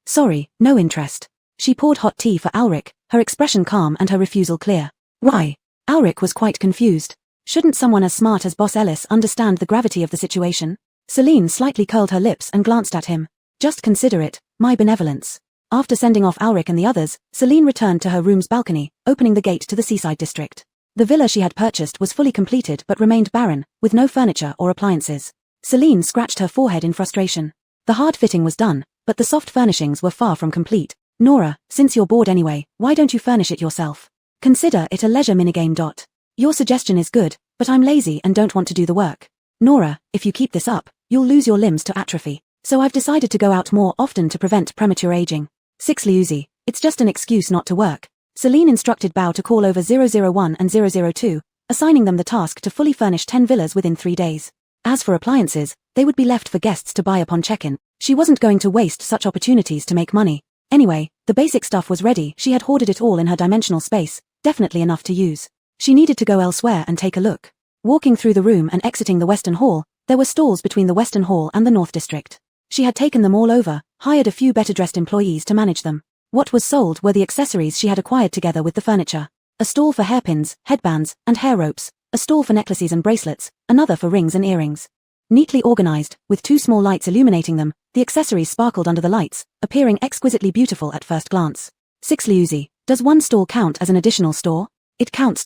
S1: Sorry, no interest. She poured hot tea for Ulrich, her expression calm and her refusal clear. Why? Ulrich was quite confused. Shouldn't someone as smart as Boss Ellis understand the gravity of the situation? Celine slightly curled her lips and glanced at him. Just consider it, my benevolence. After sending off Ulrich and the others, Celine returned to her room's balcony, opening the gate to the seaside district. The villa she had purchased was fully completed but remained barren, with no furniture or appliances. Celine scratched her forehead in frustration. The hard fitting was done, but the soft furnishings were far from complete. Nora, since you're bored anyway, why don't you furnish it yourself? Consider it a leisure minigame. Your suggestion is good, but I'm lazy and don't want to do the work. Nora, if you keep this up, you'll lose your limbs to atrophy. So I've decided to go out more often to prevent premature aging. 6 Liuzi, it's just an excuse not to work. Celine instructed Bao to call over 001 and 002, assigning them the task to fully furnish 10 villas within 3 days. As for appliances, they would be left for guests to buy upon check-in. She wasn't going to waste such opportunities to make money. Anyway, the basic stuff was ready. She had hoarded it all in her dimensional space, definitely enough to use. She needed to go elsewhere and take a look. Walking through the room and exiting the Western Hall, there were stalls between the Western Hall and the North District. She had taken them all over, hired a few better-dressed employees to manage them. What was sold were the accessories she had acquired together with the furniture. A stall for hairpins, headbands, and hair ropes, a stall for necklaces and bracelets, another for rings and earrings. Neatly organized, with 2 small lights illuminating them, the accessories sparkled under the lights, appearing exquisitely beautiful at first glance. 6 Liuzi, does one stall count as an additional store? It counts.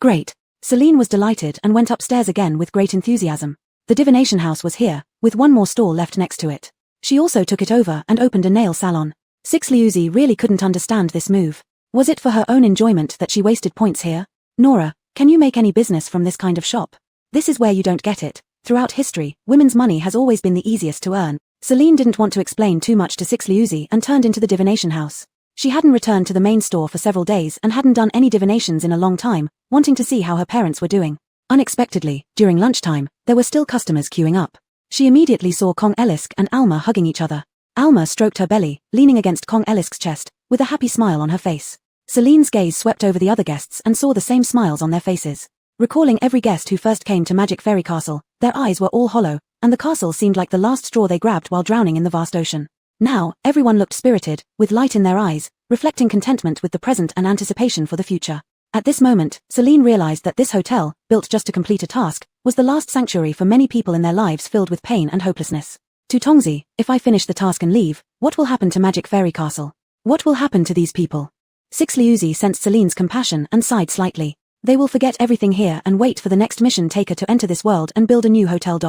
S1: Great. Celine was delighted and went upstairs again with great enthusiasm. The divination house was here, with one more stall left next to it. She also took it over and opened a nail salon. 6 Liuzi really couldn't understand this move. Was it for her own enjoyment that she wasted points here? Nora, can you make any business from this kind of shop? This is where you don't get it. Throughout history, women's money has always been the easiest to earn. Celine didn't want to explain too much to 6 Liuzi and turned into the divination house. She hadn't returned to the main store for several days and hadn't done any divinations in a long time, wanting to see how her parents were doing. Unexpectedly, during lunchtime, there were still customers queuing up. She immediately saw Kong Elisk and Alma hugging each other. Alma stroked her belly, leaning against Kong Elisk's chest, with a happy smile on her face. Celine's gaze swept over the other guests and saw the same smiles on their faces. Recalling every guest who first came to Magic Fairy Castle, their eyes were all hollow, and the castle seemed like the last straw they grabbed while drowning in the vast ocean. Now, everyone looked spirited, with light in their eyes, reflecting contentment with the present and anticipation for the future. At this moment, Celine realized that this hotel, built just to complete a task, was the last sanctuary for many people in their lives filled with pain and hopelessness. To Tongzi, if I finish the task and leave, what will happen to Magic Fairy Castle? What will happen to these people? 6 Liuzi sensed Celine's compassion and sighed slightly. They will forget everything here and wait for the next mission taker to enter this world and build a new hotel.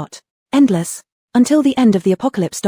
S1: Endless. Until the end of the apocalypse.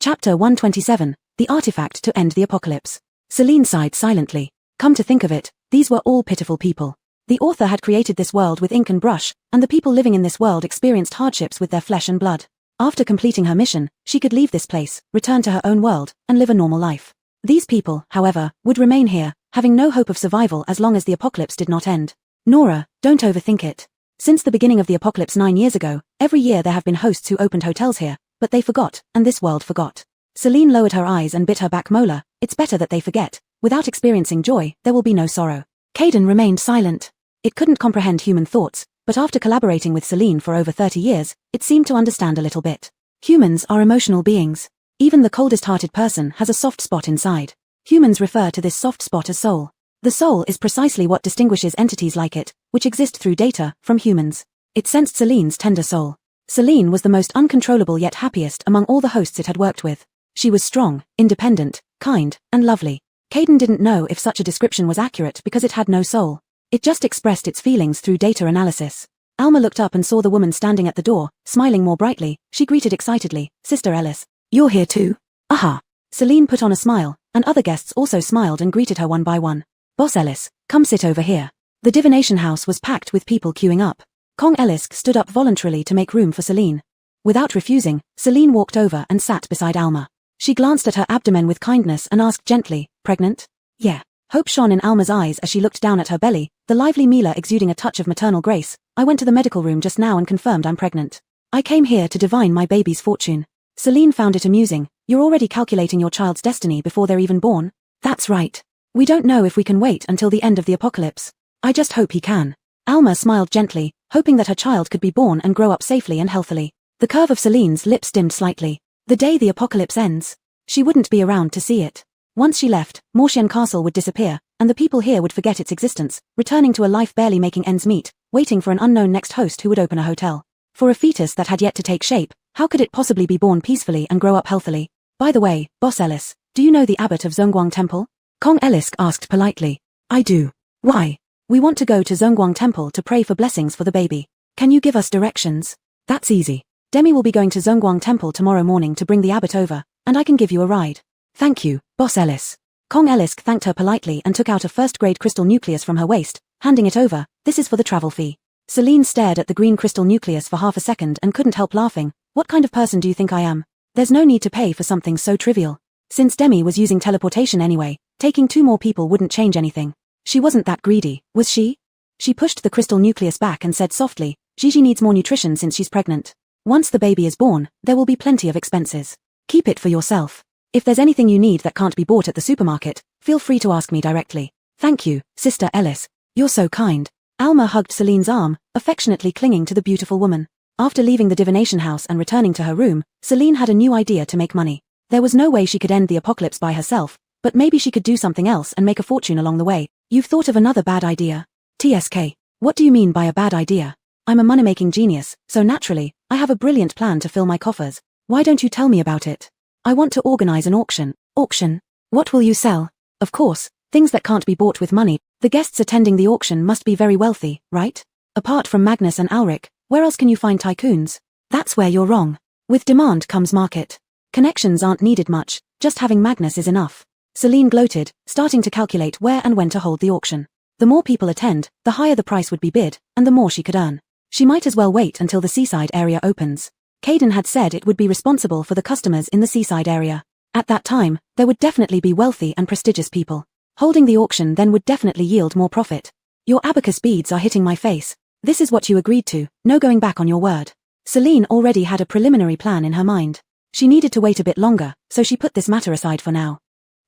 S1: Chapter 127, The artifact to end the apocalypse. Celine sighed silently. Come to think of it, these were all pitiful people. The author had created this world with ink and brush, and the people living in this world experienced hardships with their flesh and blood. After completing her mission, she could leave this place, return to her own world, and live a normal life. These people, however, would remain here, having no hope of survival as long as the apocalypse did not end. Nora, don't overthink it. Since the beginning of the apocalypse 9 years ago, every year there have been hosts who opened hotels here, but they forgot, and this world forgot. Celine lowered her eyes and bit her back molar. It's better that they forget. Without experiencing joy, there will be no sorrow. Caden remained silent. It couldn't comprehend human thoughts, but after collaborating with Celine for over 30 years, it seemed to understand a little bit. Humans are emotional beings. Even the coldest-hearted person has a soft spot inside. Humans refer to this soft spot as soul. The soul is precisely what distinguishes entities like it, which exist through data, from humans. It sensed Celine's tender soul. Celine was the most uncontrollable yet happiest among all the hosts it had worked with. She was strong, independent, kind, and lovely. Caden didn't know if such a description was accurate because it had no soul. It just expressed its feelings through data analysis. Alma looked up and saw the woman standing at the door, smiling more brightly. She greeted excitedly, Sister Ellis. You're here too? Aha. Celine put on a smile, and other guests also smiled and greeted her one by one. Boss Ellis, come sit over here. The divination house was packed with people queuing up. Kong Ellis stood up voluntarily to make room for Celine. Without refusing, Celine walked over and sat beside Alma. She glanced at her abdomen with kindness and asked gently, pregnant? Yeah. Hope shone in Alma's eyes as she looked down at her belly, the lively Mila exuding a touch of maternal grace. I went to the medical room just now and confirmed I'm pregnant. I came here to divine my baby's fortune. Celine found it amusing. You're already calculating your child's destiny before they're even born? That's right. We don't know if we can wait until the end of the apocalypse. I just hope he can. Alma smiled gently, hoping that her child could be born and grow up safely and healthily. The curve of Celine's lips dimmed slightly. The day the apocalypse ends, she wouldn't be around to see it. Once she left, Mortian Castle would disappear, and the people here would forget its existence, returning to a life barely making ends meet, waiting for an unknown next host who would open a hotel. For a fetus that had yet to take shape, how could it possibly be born peacefully and grow up healthily? By the way, Boss Ellis, do you know the abbot of Zongguang Temple? Kong Ellis asked politely. I do. Why? We want to go to Zongguang Temple to pray for blessings for the baby. Can you give us directions? That's easy. Demi will be going to Zongguang Temple tomorrow morning to bring the abbot over, and I can give you a ride. Thank you, Boss Ellis. Kong Ellis thanked her politely and took out a first-grade crystal nucleus from her waist, handing it over. This is for the travel fee. Celine stared at the green crystal nucleus for half a second and couldn't help laughing. What kind of person do you think I am? There's no need to pay for something so trivial. Since Demi was using teleportation anyway, taking 2 more people wouldn't change anything. She wasn't that greedy, was she? She pushed the crystal nucleus back and said softly, Gigi needs more nutrition since she's pregnant. Once the baby is born, there will be plenty of expenses. Keep it for yourself. If there's anything you need that can't be bought at the supermarket, feel free to ask me directly. Thank you, Sister Ellis. You're so kind. Alma hugged Celine's arm, affectionately clinging to the beautiful woman. After leaving the divination house and returning to her room, Celine had a new idea to make money. There was no way she could end the apocalypse by herself, but maybe she could do something else and make a fortune along the way. You've thought of another bad idea? TSK. What do you mean by a bad idea? I'm a money-making genius, so naturally, I have a brilliant plan to fill my coffers. Why don't you tell me about it? I want to organize an auction. Auction? What will you sell? Of course, things that can't be bought with money. The guests attending the auction must be very wealthy, right? Apart from Magnus and Alric, where else can you find tycoons? That's where you're wrong. With demand comes market. Connections aren't needed much, just having Magnus is enough. Celine gloated, starting to calculate where and when to hold the auction. The more people attend, the higher the price would be bid, and the more she could earn. She might as well wait until the seaside area opens. Caden had said it would be responsible for the customers in the seaside area. At that time, there would definitely be wealthy and prestigious people. Holding the auction then would definitely yield more profit. Your abacus beads are hitting my face. This is what you agreed to, no going back on your word. Celine already had a preliminary plan in her mind. She needed to wait a bit longer, so she put this matter aside for now.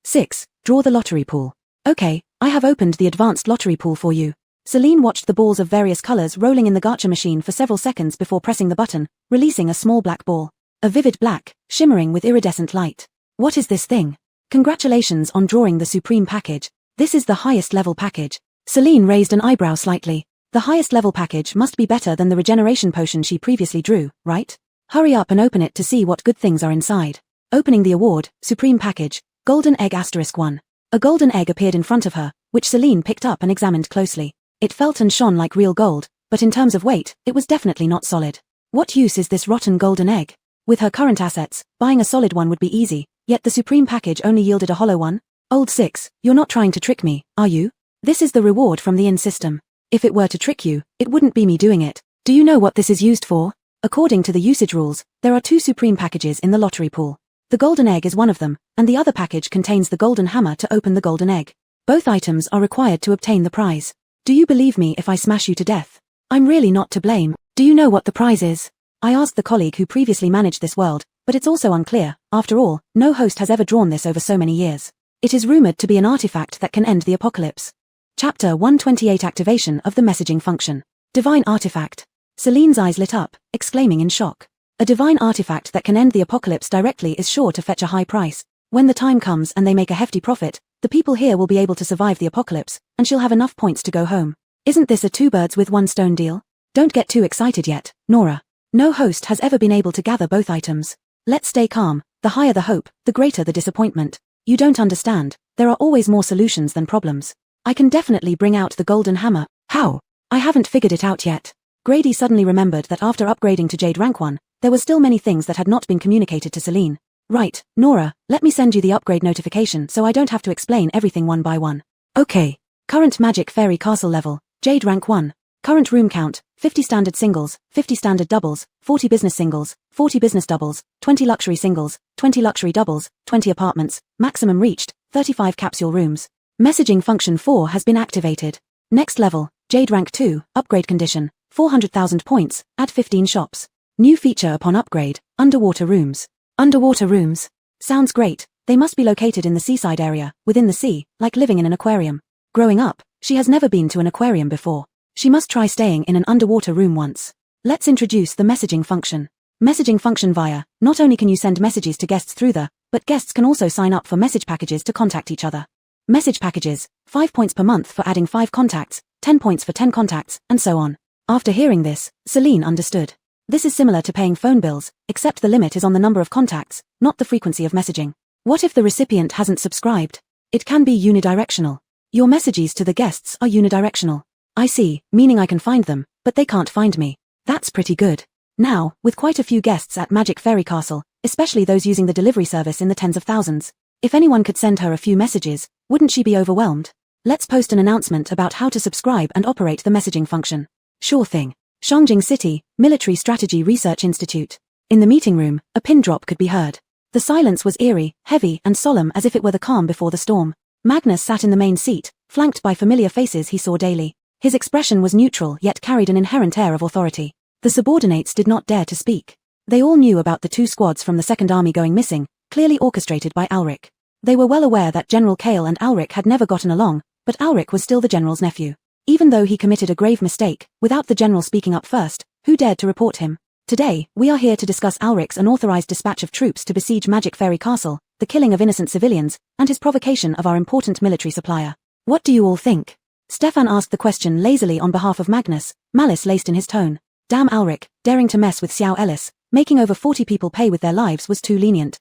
S1: 6. Draw the lottery pool. Okay, I have opened the advanced lottery pool for you. Celine watched the balls of various colors rolling in the gacha machine for several seconds before pressing the button, releasing a small black ball. A vivid black, shimmering with iridescent light. What is this thing? Congratulations on drawing the supreme package. This is the highest level package. Celine raised an eyebrow slightly. The highest level package must be better than the regeneration potion she previously drew, right? Hurry up and open it to see what good things are inside. Opening the award, supreme package, golden egg *1. A golden egg appeared in front of her, which Celine picked up and examined closely. It felt and shone like real gold, but in terms of weight, it was definitely not solid. What use is this rotten golden egg? With her current assets, buying a solid one would be easy, Yet the supreme package only yielded a hollow one? Old Six, you're not trying to trick me, are you? This is the reward from the in-system. If it were to trick you, it wouldn't be me doing it. Do you know what this is used for? According to the usage rules, there are 2 supreme packages in the lottery pool. The golden egg is one of them, and the other package contains the golden hammer to open the golden egg. Both items are required to obtain the prize. Do you believe me if I smash you to death? I'm really not to blame. Do you know what the prize is? I asked the colleague who previously managed this world, but it's also unclear. After all, no host has ever drawn this over so many years. It is rumored to be an artifact that can end the apocalypse. Chapter 128 Activation of the Messaging Function. Divine Artifact. Celine's eyes lit up, exclaiming in shock. A divine artifact that can end the apocalypse directly is sure to fetch a high price. When the time comes and they make a hefty profit, the people here will be able to survive the apocalypse, and she'll have enough points to go home. Isn't this a 2 birds with 1 stone deal? Don't get too excited yet, Nora. No host has ever been able to gather both items. Let's stay calm. The higher the hope, the greater the disappointment. You don't understand. There are always more solutions than problems. I can definitely bring out the golden hammer. How? I haven't figured it out yet. Grady suddenly remembered that after upgrading to Jade Rank 1, there were still many things that had not been communicated to Celine. Right, Nora, let me send you the upgrade notification so I don't have to explain everything one by one. Okay. Current Magic Fairy Castle level, Jade Rank 1. Current room count, 50 standard singles, 50 standard doubles, 40 business singles, 40 business doubles, 20 luxury singles, 20 luxury doubles, 20 apartments, maximum reached, 35 capsule rooms. Messaging function 4 has been activated. Next level, Jade Rank 2, upgrade condition, 400,000 points, add 15 shops. New feature upon upgrade, underwater rooms. Underwater rooms. Sounds great. They must be located in the seaside area, within the sea, like living in an aquarium. Growing up, she has never been to an aquarium before. She must try staying in an underwater room once. Let's introduce the messaging function. Messaging function via, not only can you send messages to guests through the, but guests can also sign up for message packages to contact each other. Message packages, 5 points per month for adding 5 contacts, 10 points for 10 contacts, and so on. After hearing this, Celine understood. This is similar to paying phone bills, except the limit is on the number of contacts, not the frequency of messaging. What if the recipient hasn't subscribed? It can be unidirectional. Your messages to the guests are unidirectional. I see, meaning I can find them, but they can't find me. That's pretty good. Now, with quite a few guests at Magic Fairy Castle, especially those using the delivery service in the tens of thousands, if anyone could send her a few messages, wouldn't she be overwhelmed? Let's post an announcement about how to subscribe and operate the messaging function. Sure thing. Shangjing City, Military Strategy Research Institute. In the meeting room, a pin drop could be heard. The silence was eerie, heavy, and solemn as if it were the calm before the storm. Magnus sat in the main seat, flanked by familiar faces he saw daily. His expression was neutral yet carried an inherent air of authority. The subordinates did not dare to speak. They all knew about the 2 squads from the Second Army going missing, clearly orchestrated by Alric. They were well aware that General Kale and Alric had never gotten along, but Alric was still the general's nephew. Even though he committed a grave mistake, without the general speaking up first, who dared to report him? Today, we are here to discuss Alric's unauthorized dispatch of troops to besiege Magic Fairy Castle, the killing of innocent civilians, and his provocation of our important military supplier. What do you all think? Stefan asked the question lazily on behalf of Magnus, malice laced in his tone. Damn Alric, daring to mess with Xiao Ellis, making over 40 people pay with their lives was too lenient.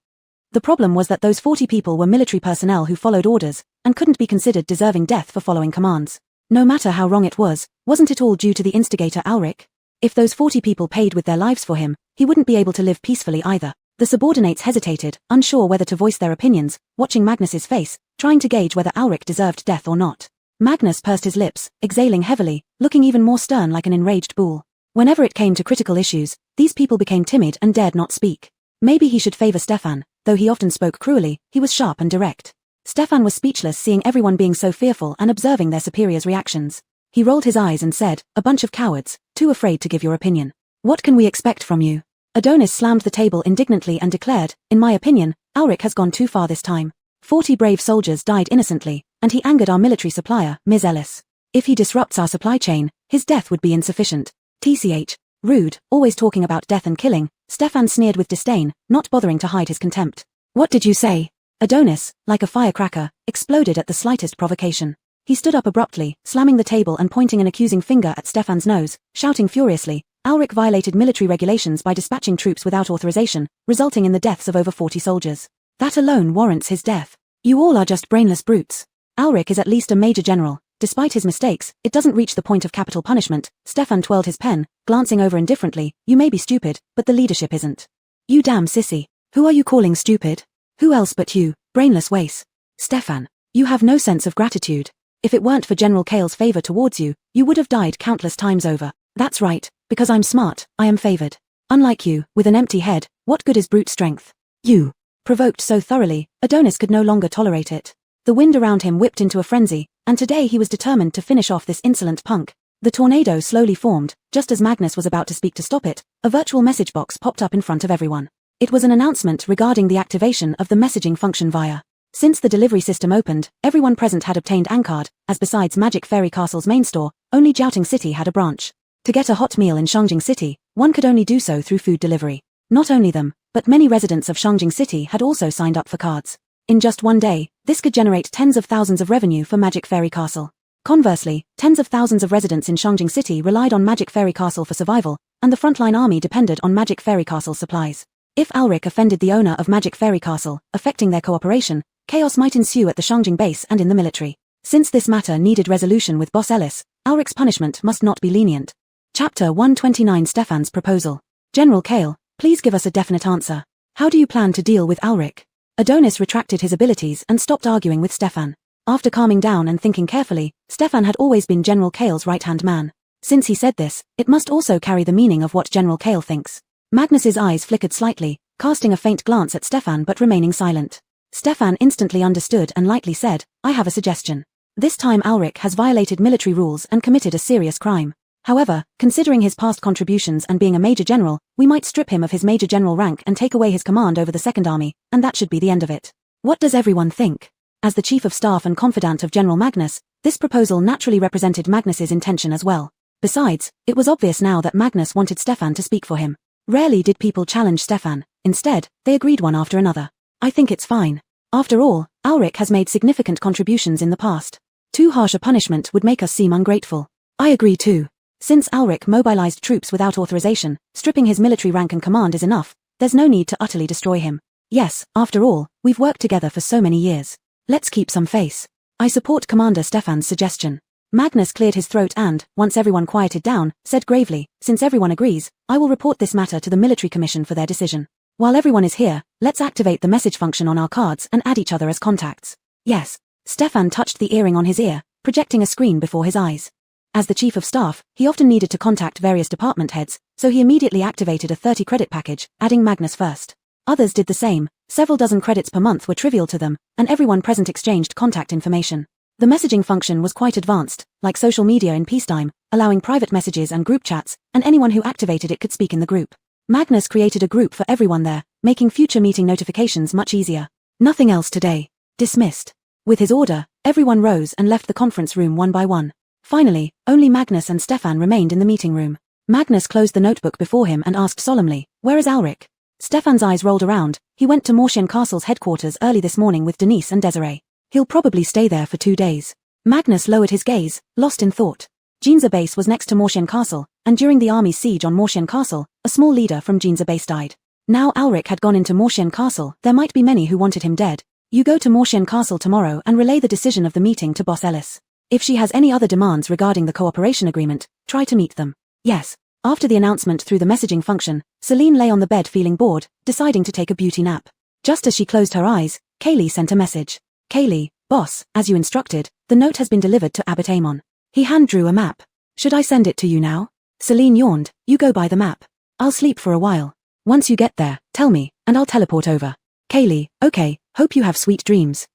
S1: The problem was that those 40 people were military personnel who followed orders, and couldn't be considered deserving death for following commands. No matter how wrong it was, wasn't it all due to the instigator Alric? If those 40 people paid with their lives for him, he wouldn't be able to live peacefully either. The subordinates hesitated, unsure whether to voice their opinions, watching Magnus's face, trying to gauge whether Alric deserved death or not. Magnus pursed his lips, exhaling heavily, looking even more stern like an enraged bull. Whenever it came to critical issues, these people became timid and dared not speak. Maybe he should favor Stefan, though he often spoke cruelly, he was sharp and direct. Stefan was speechless seeing everyone being so fearful and observing their superiors' reactions. He rolled his eyes and said, "A bunch of cowards, too afraid to give your opinion. What can we expect from you?" Adonis slammed the table indignantly and declared, "In my opinion, Alric has gone too far this time. 40 brave soldiers died innocently, and he angered our military supplier, Ms. Ellis. If he disrupts our supply chain, his death would be insufficient. TCH. Rude, always talking about death and killing." Stefan sneered with disdain, not bothering to hide his contempt. "What did you say?" Adonis, like a firecracker, exploded at the slightest provocation. He stood up abruptly, slamming the table and pointing an accusing finger at Stefan's nose, shouting furiously, "Alric violated military regulations by dispatching troops without authorization, resulting in the deaths of over 40 soldiers. That alone warrants his death. You all are just brainless brutes. Alric is at least a major general. Despite his mistakes, it doesn't reach the point of capital punishment." Stefan twirled his pen, glancing over indifferently, "You may be stupid, but the leadership isn't." "You damn sissy. Who are you calling stupid? Who else but you, brainless waste? Stefan, you have no sense of gratitude. If it weren't for General Kale's favor towards you, you would have died countless times over. That's right, because I'm smart, I am favored. Unlike you, with an empty head, what good is brute strength? You. Provoked so thoroughly, Adonis could no longer tolerate it. The wind around him whipped into a frenzy, and today he was determined to finish off this insolent punk. The tornado slowly formed. Just as Magnus was about to speak to stop it, a virtual message box popped up in front of everyone. It was an announcement regarding the activation of the messaging function via. Since the delivery system opened, everyone present had obtained Ancard, as besides Magic Fairy Castle's main store, only Jiaoting City had a branch. To get a hot meal in Shangjing City, one could only do so through food delivery. Not only them, but many residents of Shangjing City had also signed up for cards. In just one day, this could generate tens of thousands of revenue for Magic Fairy Castle. Conversely, tens of thousands of residents in Shangjing City relied on Magic Fairy Castle for survival, and the frontline army depended on Magic Fairy Castle supplies. If Alric offended the owner of Magic Fairy Castle, affecting their cooperation, chaos might ensue at the Shangjing base and in the military. Since this matter needed resolution with Boss Ellis, Alric's punishment must not be lenient. Chapter 129 Stefan's Proposal. General Kale, please give us a definite answer. How do you plan to deal with Alric? Adonis retracted his abilities and stopped arguing with Stefan. After calming down and thinking carefully, Stefan had always been General Kale's right-hand man. Since he said this, it must also carry the meaning of what General Kale thinks. Magnus's eyes flickered slightly, casting a faint glance at Stefan but remaining silent. Stefan instantly understood and lightly said, I have a suggestion. This time Alric has violated military rules and committed a serious crime. However, considering his past contributions and being a major general, we might strip him of his major general rank and take away his command over the Second Army, and that should be the end of it. What does everyone think? As the chief of staff and confidant of General Magnus, this proposal naturally represented Magnus's intention as well. Besides, it was obvious now that Magnus wanted Stefan to speak for him. Rarely did people challenge Stefan. Instead, they agreed one after another. I think it's fine. After all, Alric has made significant contributions in the past. Too harsh a punishment would make us seem ungrateful. I agree too. Since Alric mobilized troops without authorization, stripping his military rank and command is enough, there's no need to utterly destroy him. Yes, after all, we've worked together for so many years. Let's keep some face. I support Commander Stefan's suggestion. Magnus cleared his throat and, once everyone quieted down, said gravely, since everyone agrees, I will report this matter to the Military Commission for their decision. While everyone is here, let's activate the message function on our cards and add each other as contacts. Yes. Stefan touched the earring on his ear, projecting a screen before his eyes. As the chief of staff, he often needed to contact various department heads, so he immediately activated a 30-credit package, adding Magnus first. Others did the same. Several dozen credits per month were trivial to them, and everyone present exchanged contact information. The messaging function was quite advanced, like social media in peacetime, allowing private messages and group chats, and anyone who activated it could speak in the group. Magnus created a group for everyone there, making future meeting notifications much easier. Nothing else today. Dismissed. With his order, everyone rose and left the conference room one by one. Finally, only Magnus and Stefan remained in the meeting room. Magnus closed the notebook before him and asked solemnly, where is Alric? Stefan's eyes rolled around. He went to Mortian Castle's headquarters early this morning with Denise and Desiree. He'll probably stay there for 2 days. Magnus lowered his gaze, lost in thought. Jinza base was next to Mortian Castle, and during the army's siege on Mortian Castle, a small leader from Jinza base died. Now Alric had gone into Mortian Castle, there might be many who wanted him dead. You go to Mortian Castle tomorrow and relay the decision of the meeting to Boss Ellis. If she has any other demands regarding the cooperation agreement, try to meet them. Yes. After the announcement through the messaging function, Celine lay on the bed feeling bored, deciding to take a beauty nap. Just as she closed her eyes, Kaylee sent a message. Kaylee, boss, as you instructed, the note has been delivered to Abbot Amon. He hand-drew a map. Should I send it to you now? Celine yawned. You go by the map. I'll sleep for a while. Once you get there, tell me, and I'll teleport over. Kaylee, okay, hope you have sweet dreams.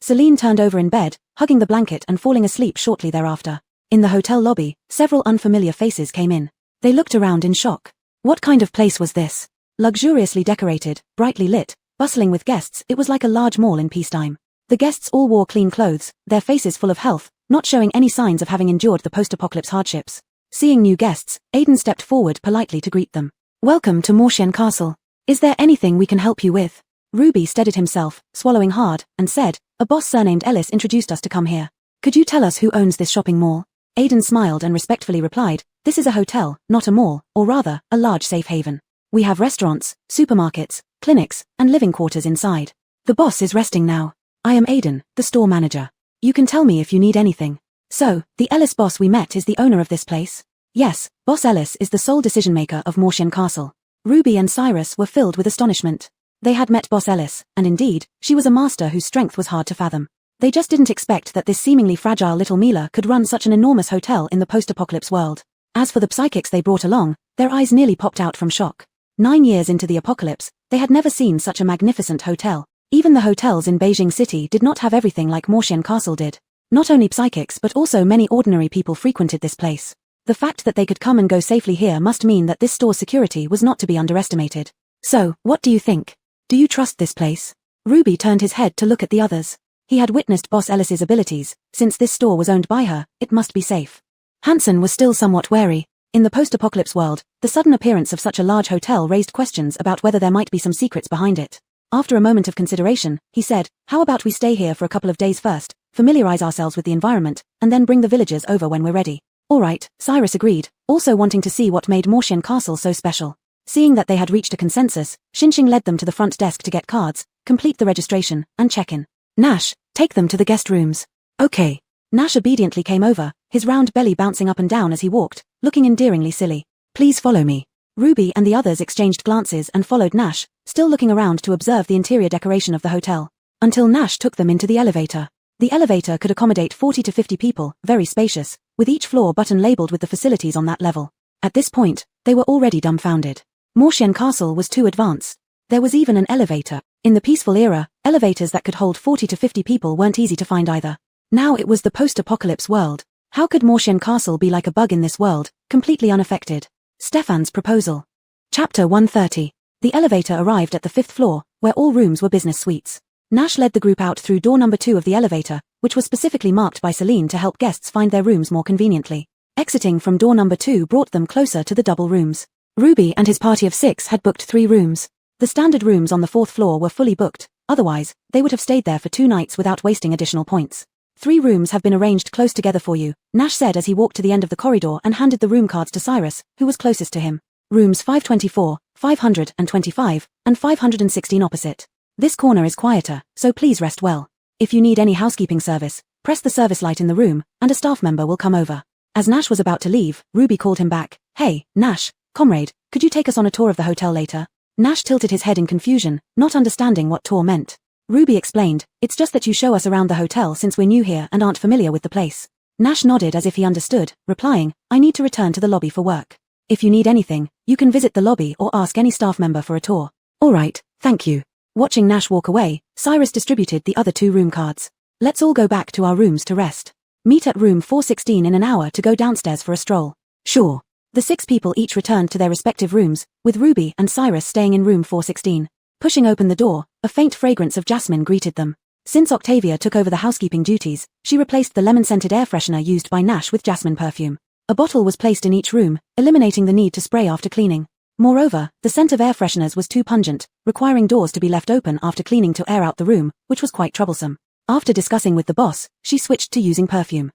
S1: Celine turned over in bed, hugging the blanket and falling asleep shortly thereafter. In the hotel lobby, several unfamiliar faces came in. They looked around in shock. What kind of place was this? Luxuriously decorated, brightly lit, bustling with guests, it was like a large mall in peacetime. The guests all wore clean clothes, their faces full of health, not showing any signs of having endured the post-apocalypse hardships. Seeing new guests, Aiden stepped forward politely to greet them. Welcome to Mortian Castle. Is there anything we can help you with? Ruby steadied himself, swallowing hard, and said, a boss surnamed Ellis introduced us to come here. Could you tell us who owns this shopping mall? Aiden smiled and respectfully replied, this is a hotel, not a mall, or rather, a large safe haven. We have restaurants, supermarkets, clinics, and living quarters inside. The boss is resting now. I am Aiden, the store manager. You can tell me if you need anything. So, the Ellis boss we met is the owner of this place? Yes, Boss Ellis is the sole decision-maker of Mortian Castle. Ruby and Cyrus were filled with astonishment. They had met Boss Ellis, and indeed, she was a master whose strength was hard to fathom. They just didn't expect that this seemingly fragile little Mila could run such an enormous hotel in the post-apocalypse world. As for the psychics they brought along, their eyes nearly popped out from shock. 9 years into the apocalypse, they had never seen such a magnificent hotel. Even the hotels in Beijing City did not have everything like Mortian Castle did. Not only psychics but also many ordinary people frequented this place. The fact that they could come and go safely here must mean that this store's security was not to be underestimated. So, what do you think? Do you trust this place? Ruby turned his head to look at the others. He had witnessed Boss Ellis's abilities. Since this store was owned by her, it must be safe. Hansen was still somewhat wary. In the post-apocalypse world, the sudden appearance of such a large hotel raised questions about whether there might be some secrets behind it. After a moment of consideration, he said, "How about we stay here for a couple of days first, familiarize ourselves with the environment, and then bring the villagers over when we're ready." "All right," Cyrus agreed, also wanting to see what made Mortian Castle so special. Seeing that they had reached a consensus, Xinxing led them to the front desk to get cards, complete the registration, and check in. "Nash, take them to the guest rooms." "Okay." Nash obediently came over, his round belly bouncing up and down as he walked, looking endearingly silly. "Please follow me." Ruby and the others exchanged glances and followed Nash, still looking around to observe the interior decoration of the hotel. Until Nash took them into the elevator. The elevator could accommodate 40 to 50 people, very spacious, with each floor button labeled with the facilities on that level. At this point, they were already dumbfounded. Mortian Castle was too advanced. There was even an elevator. In the peaceful era, elevators that could hold 40 to 50 people weren't easy to find either. Now it was the post-apocalypse world. How could Mortian Castle be like a bug in this world, completely unaffected? Stefan's proposal. Chapter 130. The elevator arrived at the 5th floor, where all rooms were business suites. Nash led the group out through door number 2 of the elevator, which was specifically marked by Celine to help guests find their rooms more conveniently. Exiting from door number 2 brought them closer to the double rooms. Ruby and his party of 6 had booked 3 rooms. The standard rooms on the 4th floor were fully booked, otherwise, they would have stayed there for 2 nights without wasting additional points. 3 rooms have been arranged close together for you, Nash said as he walked to the end of the corridor and handed the room cards to Cyrus, who was closest to him. Rooms 524, 525, and 516 opposite. This corner is quieter, so please rest well. If you need any housekeeping service, press the service light in the room, and a staff member will come over. As Nash was about to leave, Ruby called him back. "Hey, Nash, comrade, could you take us on a tour of the hotel later?" Nash tilted his head in confusion, not understanding what tour meant. Ruby explained, "It's just that you show us around the hotel since we're new here and aren't familiar with the place." Nash nodded as if he understood, replying, "I need to return to the lobby for work. If you need anything, you can visit the lobby or ask any staff member for a tour." "All right, thank you." Watching Nash walk away, Cyrus distributed the other 2 room cards. "Let's all go back to our rooms to rest. Meet at room 416 in an hour to go downstairs for a stroll." "Sure." The 6 people each returned to their respective rooms, with Ruby and Cyrus staying in room 416. Pushing open the door, a faint fragrance of jasmine greeted them. Since Octavia took over the housekeeping duties, she replaced the lemon-scented air freshener used by Nash with jasmine perfume. A bottle was placed in each room, eliminating the need to spray after cleaning. Moreover, the scent of air fresheners was too pungent, requiring doors to be left open after cleaning to air out the room, which was quite troublesome. After discussing with the boss, she switched to using perfume.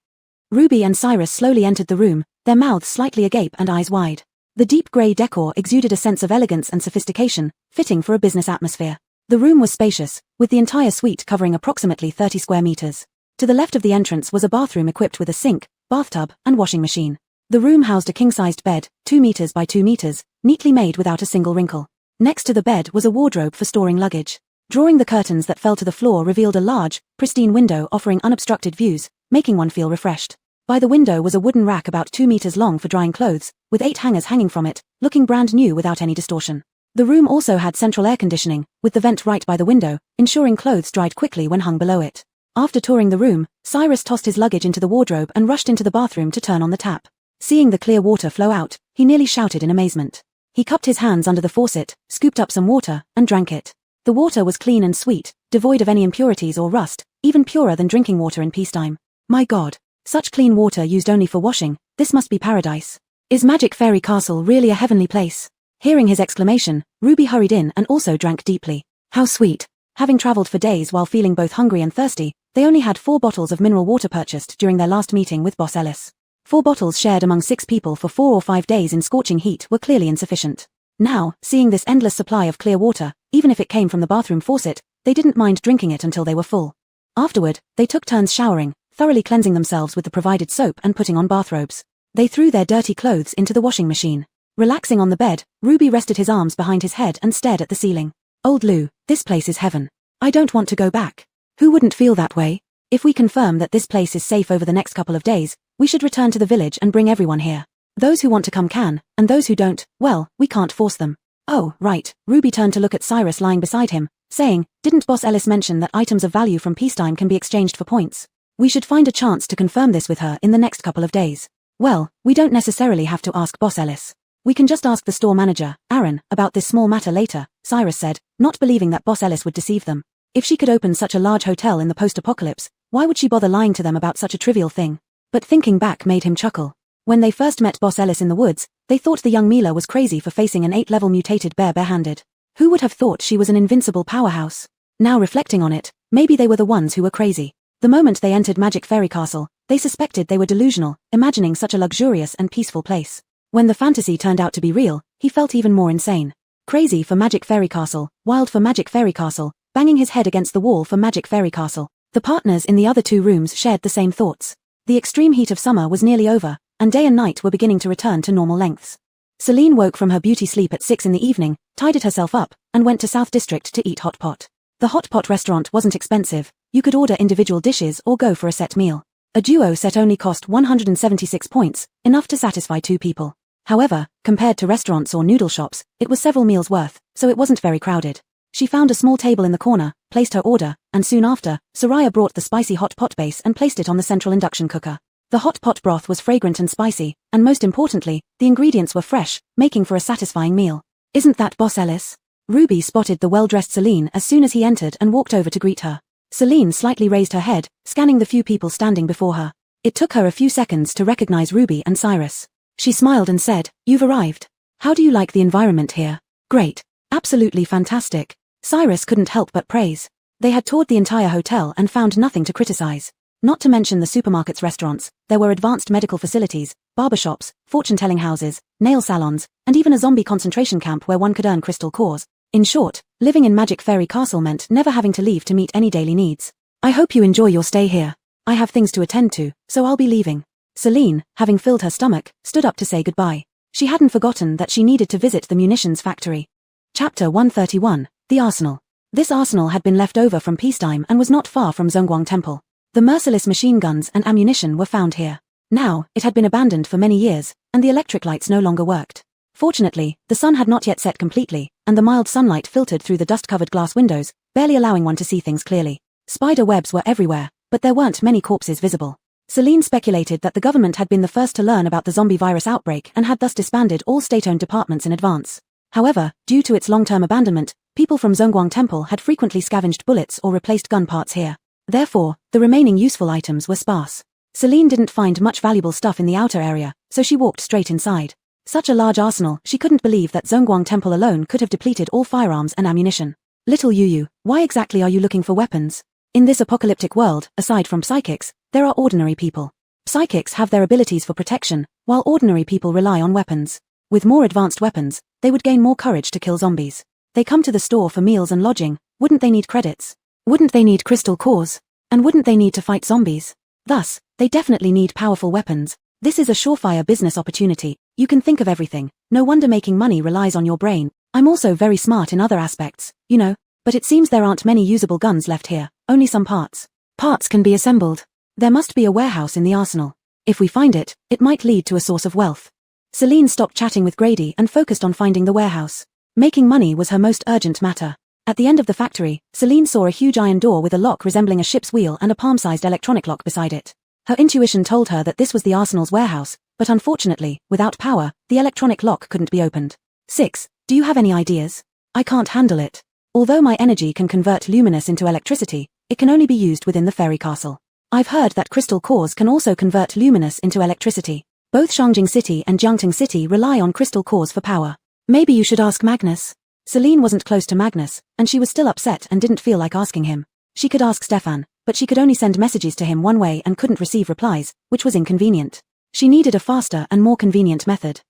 S1: Ruby and Cyrus slowly entered the room, their mouths slightly agape and eyes wide. The deep grey decor exuded a sense of elegance and sophistication, fitting for a business atmosphere. The room was spacious, with the entire suite covering approximately 30 square meters. To the left of the entrance was a bathroom equipped with a sink, bathtub, and washing machine. The room housed a king-sized bed, 2 meters by 2 meters, neatly made without a single wrinkle. Next to the bed was a wardrobe for storing luggage. Drawing the curtains that fell to the floor revealed a large, pristine window offering unobstructed views, making one feel refreshed. By the window was a wooden rack about 2 meters long for drying clothes, with 8 hangers hanging from it, looking brand new without any distortion. The room also had central air conditioning, with the vent right by the window, ensuring clothes dried quickly when hung below it. After touring the room, Cyrus tossed his luggage into the wardrobe and rushed into the bathroom to turn on the tap. Seeing the clear water flow out, he nearly shouted in amazement. He cupped his hands under the faucet, scooped up some water, and drank it. The water was clean and sweet, devoid of any impurities or rust, even purer than drinking water in peacetime. My God, such clean water used only for washing, this must be paradise. Is Magic Fairy Castle really a heavenly place? Hearing his exclamation, Ruby hurried in and also drank deeply. How sweet. Having traveled for days while feeling both hungry and thirsty, they only had 4 bottles of mineral water purchased during their last meeting with Boss Ellis. 4 bottles shared among 6 people for 4 or 5 days in scorching heat were clearly insufficient. Now, seeing this endless supply of clear water, even if it came from the bathroom faucet, they didn't mind drinking it until they were full. Afterward, they took turns showering, thoroughly cleansing themselves with the provided soap and putting on bathrobes. They threw their dirty clothes into the washing machine. Relaxing on the bed, Ruby rested his arms behind his head and stared at the ceiling. Old Lou, This place is heaven. I don't want to go back. Who wouldn't feel that way? If we confirm that this place is safe over the next couple of days, we should return to the village and bring everyone here. Those who want to come can, and those who don't, well, we can't force them. Oh, right. Ruby turned to look at Cyrus lying beside him, saying, didn't Boss Ellis mention that items of value from peacetime can be exchanged for points? We should find a chance to confirm this with her in the next couple of days. Well, we don't necessarily have to ask Boss Ellis. We can just ask the store manager, Aaron, about this small matter later, Cyrus said, not believing that Boss Ellis would deceive them. If she could open such a large hotel in the post-apocalypse, why would she bother lying to them about such a trivial thing? But thinking back made him chuckle. When they first met Boss Ellis in the woods, they thought the young Mila was crazy for facing an 8-level mutated bear barehanded. Who would have thought she was an invincible powerhouse? Now reflecting on it, maybe they were the ones who were crazy. The moment they entered Magic Fairy Castle, they suspected they were delusional, imagining such a luxurious and peaceful place. When the fantasy turned out to be real, he felt even more insane. Crazy for Magic Fairy Castle, wild for Magic Fairy Castle, banging his head against the wall for Magic Fairy Castle. The partners in the other 2 rooms shared the same thoughts. The extreme heat of summer was nearly over, and day and night were beginning to return to normal lengths. Celine woke from her beauty sleep at 6 in the evening, tidied herself up, and went to South District to eat hot pot. The hot pot restaurant wasn't expensive. You could order individual dishes or go for a set meal. A duo set only cost 176 points, enough to satisfy 2 people. However, compared to restaurants or noodle shops, it was several meals worth, so it wasn't very crowded. She found a small table in the corner, placed her order, and soon after, Soraya brought the spicy hot pot base and placed it on the central induction cooker. The hot pot broth was fragrant and spicy, and most importantly, the ingredients were fresh, making for a satisfying meal. Isn't that Boss Ellis? Ruby spotted the well-dressed Celine as soon as he entered and walked over to greet her. Celine slightly raised her head, scanning the few people standing before her. It took her a few seconds to recognize Ruby and Cyrus. She smiled and said, "You've arrived. How do you like the environment here?" "Great. Absolutely fantastic." Cyrus couldn't help but praise. They had toured the entire hotel and found nothing to criticize. Not to mention the supermarket's restaurants, there were advanced medical facilities, barbershops, fortune-telling houses, nail salons, and even a zombie concentration camp where one could earn crystal cores. In short, living in Magic Fairy Castle meant never having to leave to meet any daily needs. "I hope you enjoy your stay here. I have things to attend to, so I'll be leaving." Celine, having filled her stomach, stood up to say goodbye. She hadn't forgotten that she needed to visit the munitions factory. Chapter 131, The Arsenal. This arsenal had been left over from peacetime and was not far from Zhongguang Temple. The merciless machine guns and ammunition were found here. Now, it had been abandoned for many years, and the electric lights no longer worked. Fortunately, the sun had not yet set completely, and the mild sunlight filtered through the dust-covered glass windows, barely allowing one to see things clearly. Spider webs were everywhere, but there weren't many corpses visible. Celine speculated that the government had been the first to learn about the zombie virus outbreak and had thus disbanded all state-owned departments in advance. However, due to its long-term abandonment, people from Zhongguang Temple had frequently scavenged bullets or replaced gun parts here. Therefore, the remaining useful items were sparse. Celine didn't find much valuable stuff in the outer area, so she walked straight inside. Such a large arsenal, she couldn't believe that Zhongguang Temple alone could have depleted all firearms and ammunition. "Little Yu, why exactly are you looking for weapons? In this apocalyptic world, aside from psychics, there are ordinary people. Psychics have their abilities for protection, while ordinary people rely on weapons. With more advanced weapons, they would gain more courage to kill zombies. They come to the store for meals and lodging. Wouldn't they need credits? Wouldn't they need crystal cores? And wouldn't they need to fight zombies? Thus, they definitely need powerful weapons. This is a surefire business opportunity. You can think of everything. No wonder making money relies on your brain. I'm also very smart in other aspects, you know. But it seems there aren't many usable guns left here, only some parts. Parts can be assembled. There must be a warehouse in the arsenal. If we find it, it might lead to a source of wealth." Celine stopped chatting with Grady and focused on finding the warehouse. Making money was her most urgent matter. At the end of the factory, Celine saw a huge iron door with a lock resembling a ship's wheel and a palm-sized electronic lock beside it. Her intuition told her that this was the arsenal's warehouse, but unfortunately, without power, the electronic lock couldn't be opened. 6. Do you have any ideas? I can't handle it. Although my energy can convert luminous into electricity, it can only be used within the fairy castle. I've heard that crystal cores can also convert luminous into electricity. Both Shangjing City and Jiangting City rely on crystal cores for power. Maybe you should ask Magnus. Celine wasn't close to Magnus, and she was still upset and didn't feel like asking him. She could ask Stefan, but she could only send messages to him one way and couldn't receive replies, which was inconvenient. She needed a faster and more convenient method.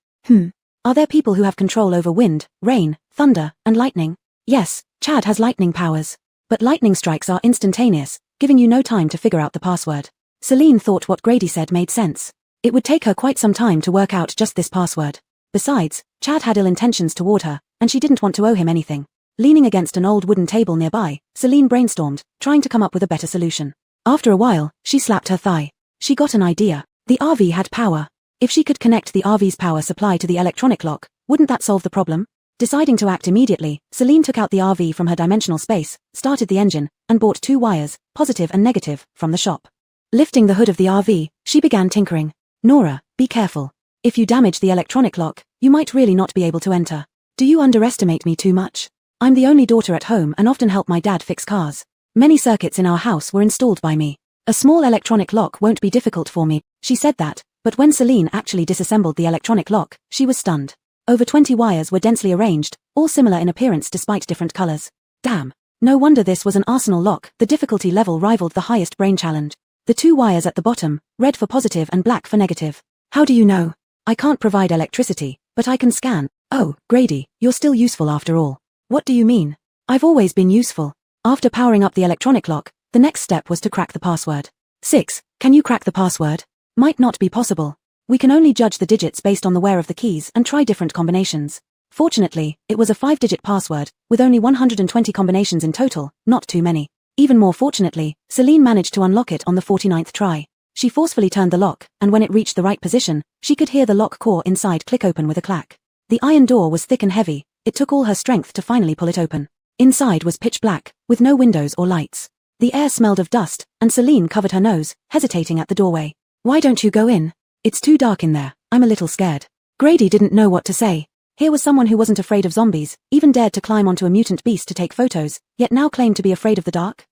S1: Are there people who have control over wind, rain, thunder, and lightning? Yes, Chad has lightning powers. But lightning strikes are instantaneous, giving you no time to figure out the password. Celine thought what Grady said made sense. It would take her quite some time to work out just this password. Besides, Chad had ill intentions toward her, and she didn't want to owe him anything. Leaning against an old wooden table nearby, Celine brainstormed, trying to come up with a better solution. After a while, she slapped her thigh. She got an idea. The RV had power. If she could connect the RV's power supply to the electronic lock, wouldn't that solve the problem? Deciding to act immediately, Celine took out the RV from her dimensional space, started the engine, and bought 2 wires, positive and negative, from the shop. Lifting the hood of the RV, she began tinkering. Nora, be careful. If you damage the electronic lock, you might really not be able to enter. Do you underestimate me too much? I'm the only daughter at home and often help my dad fix cars. Many circuits in our house were installed by me. A small electronic lock won't be difficult for me. She said that, but when Celine actually disassembled the electronic lock, she was stunned. Over 20 wires were densely arranged, all similar in appearance despite different colors. Damn. No wonder this was an arsenal lock. The difficulty level rivaled the highest brain challenge. The 2 wires at the bottom, red for positive and black for negative. How do you know? I can't provide electricity, but I can scan. Oh, Grady, you're still useful after all. What do you mean? I've always been useful. After powering up the electronic lock, the next step was to crack the password. 6. Can you crack the password? Might not be possible. We can only judge the digits based on the wear of the keys and try different combinations. Fortunately, it was a 5-digit password, with only 120 combinations in total, not too many. Even more fortunately, Celine managed to unlock it on the 49th try. She forcefully turned the lock, and when it reached the right position, she could hear the lock core inside click open with a clack. The iron door was thick and heavy. It took all her strength to finally pull it open. Inside was pitch black, with no windows or lights. The air smelled of dust, and Celine covered her nose, hesitating at the doorway. Why don't you go in? It's too dark in there. I'm a little scared. Grady didn't know what to say. Here was someone who wasn't afraid of zombies, even dared to climb onto a mutant beast to take photos, yet now claimed to be afraid of the dark?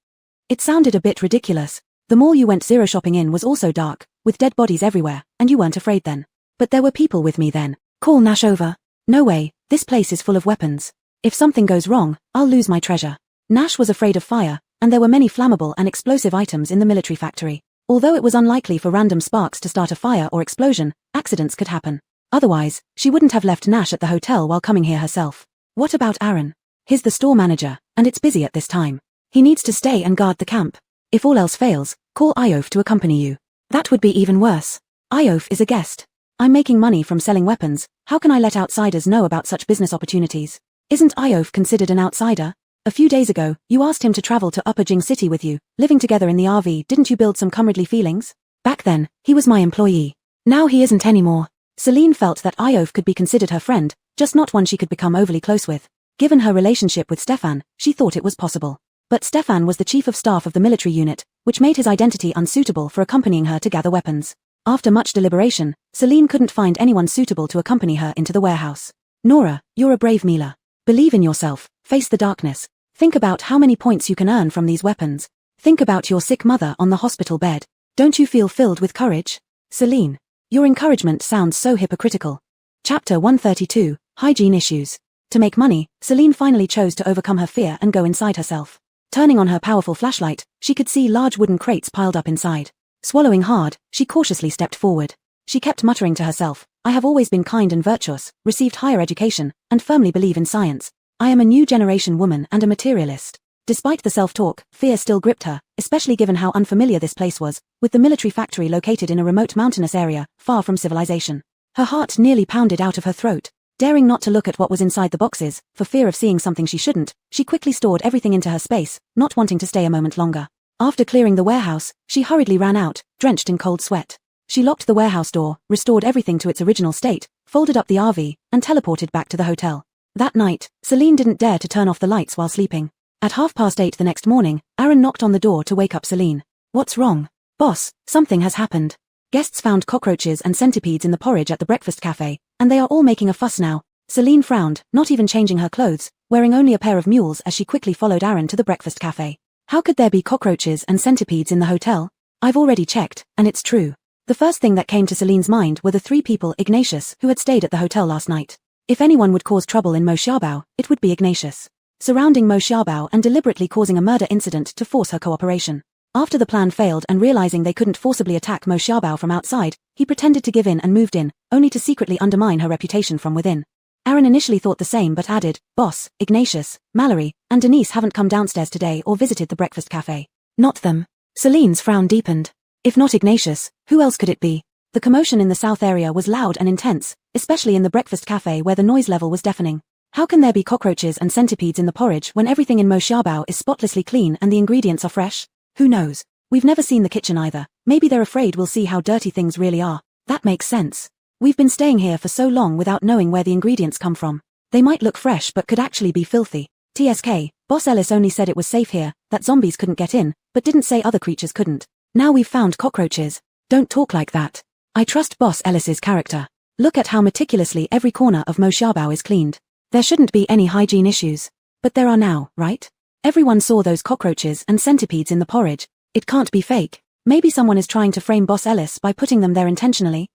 S1: It sounded a bit ridiculous. The mall you went zero shopping in was also dark, with dead bodies everywhere, and you weren't afraid then. But there were people with me then. Call Nash over. No way, this place is full of weapons. If something goes wrong, I'll lose my treasure. Nash was afraid of fire, and there were many flammable and explosive items in the military factory. Although it was unlikely for random sparks to start a fire or explosion, accidents could happen. Otherwise, she wouldn't have left Nash at the hotel while coming here herself. What about Aaron? He's the store manager, and it's busy at this time. He needs to stay and guard the camp. If all else fails, call Iof to accompany you. That would be even worse. Iof is a guest. I'm making money from selling weapons. How can I let outsiders know about such business opportunities? Isn't Iof considered an outsider? A few days ago, you asked him to travel to Upper Jing City with you, living together in the RV. Didn't you build some comradely feelings? Back then, he was my employee. Now he isn't anymore. Celine felt that Iof could be considered her friend, just not one she could become overly close with. Given her relationship with Stefan, she thought it was possible. But Stefan was the chief of staff of the military unit, which made his identity unsuitable for accompanying her to gather weapons. After much deliberation, Celine couldn't find anyone suitable to accompany her into the warehouse. Nora, you're a brave Mila. Believe in yourself, face the darkness. Think about how many points you can earn from these weapons. Think about your sick mother on the hospital bed. Don't you feel filled with courage? Celine, your encouragement sounds so hypocritical. Chapter 132, Hygiene Issues. To make money, Celine finally chose to overcome her fear and go inside herself. Turning on her powerful flashlight, she could see large wooden crates piled up inside. Swallowing hard, she cautiously stepped forward. She kept muttering to herself, I have always been kind and virtuous, received higher education, and firmly believe in science. I am a new generation woman and a materialist. Despite the self-talk, fear still gripped her, especially given how unfamiliar this place was, with the military factory located in a remote mountainous area, far from civilization. Her heart nearly pounded out of her throat. Daring not to look at what was inside the boxes, for fear of seeing something she shouldn't, she quickly stored everything into her space, not wanting to stay a moment longer. After clearing the warehouse, she hurriedly ran out, drenched in cold sweat. She locked the warehouse door, restored everything to its original state, folded up the RV, and teleported back to the hotel. That night, Celine didn't dare to turn off the lights while sleeping. At 8:30 the next morning, Aaron knocked on the door to wake up Celine. What's wrong? Boss, something has happened. Guests found cockroaches and centipedes in the porridge at the breakfast cafe, and they are all making a fuss now. Celine frowned, not even changing her clothes, wearing only a pair of mules as she quickly followed Aaron to the breakfast cafe. How could there be cockroaches and centipedes in the hotel? I've already checked, and it's true. The first thing that came to Celine's mind were the 3 people Ignatius who had stayed at the hotel last night. If anyone would cause trouble in Mo Xiaobao, it would be Ignatius. Surrounding Mo Xiaobao and deliberately causing a murder incident to force her cooperation. After the plan failed and realizing they couldn't forcibly attack Mo Xiaobao from outside, he pretended to give in and moved in, only to secretly undermine her reputation from within. Aaron initially thought the same but added, Boss, Ignatius, Mallory, and Denise haven't come downstairs today or visited the breakfast cafe. Not them. Celine's frown deepened. If not Ignatius, who else could it be? The commotion in the south area was loud and intense, especially in the breakfast cafe where the noise level was deafening. How can there be cockroaches and centipedes in the porridge when everything in Mo Xiaobao is spotlessly clean and the ingredients are fresh? Who knows? We've never seen the kitchen either. Maybe they're afraid we'll see how dirty things really are. That makes sense. We've been staying here for so long without knowing where the ingredients come from. They might look fresh but could actually be filthy. TSK, Boss Ellis only said it was safe here, that zombies couldn't get in, but didn't say other creatures couldn't. Now we've found cockroaches. Don't talk like that. I trust Boss Ellis's character. Look at how meticulously every corner of Mo Xiaobao is cleaned. There shouldn't be any hygiene issues. But there are now, right? Everyone saw those cockroaches and centipedes in the porridge. It can't be fake. Maybe someone is trying to frame Boss Ellis by putting them there intentionally.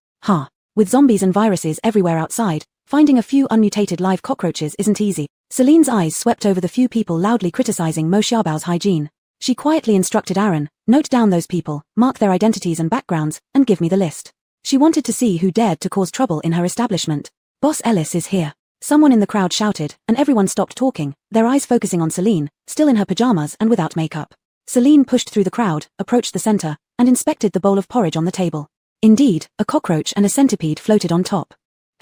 S1: With zombies and viruses everywhere outside, finding a few unmutated live cockroaches isn't easy. Celine's eyes swept over the few people loudly criticizing Mo Xiaobao's hygiene. She quietly instructed Aaron, note down those people, mark their identities and backgrounds, and give me the list. She wanted to see who dared to cause trouble in her establishment. Boss Ellis is here. Someone in the crowd shouted, and everyone stopped talking, their eyes focusing on Celine, still in her pajamas and without makeup. Celine pushed through the crowd, approached the center, and inspected the bowl of porridge on the table. Indeed, a cockroach and a centipede floated on top.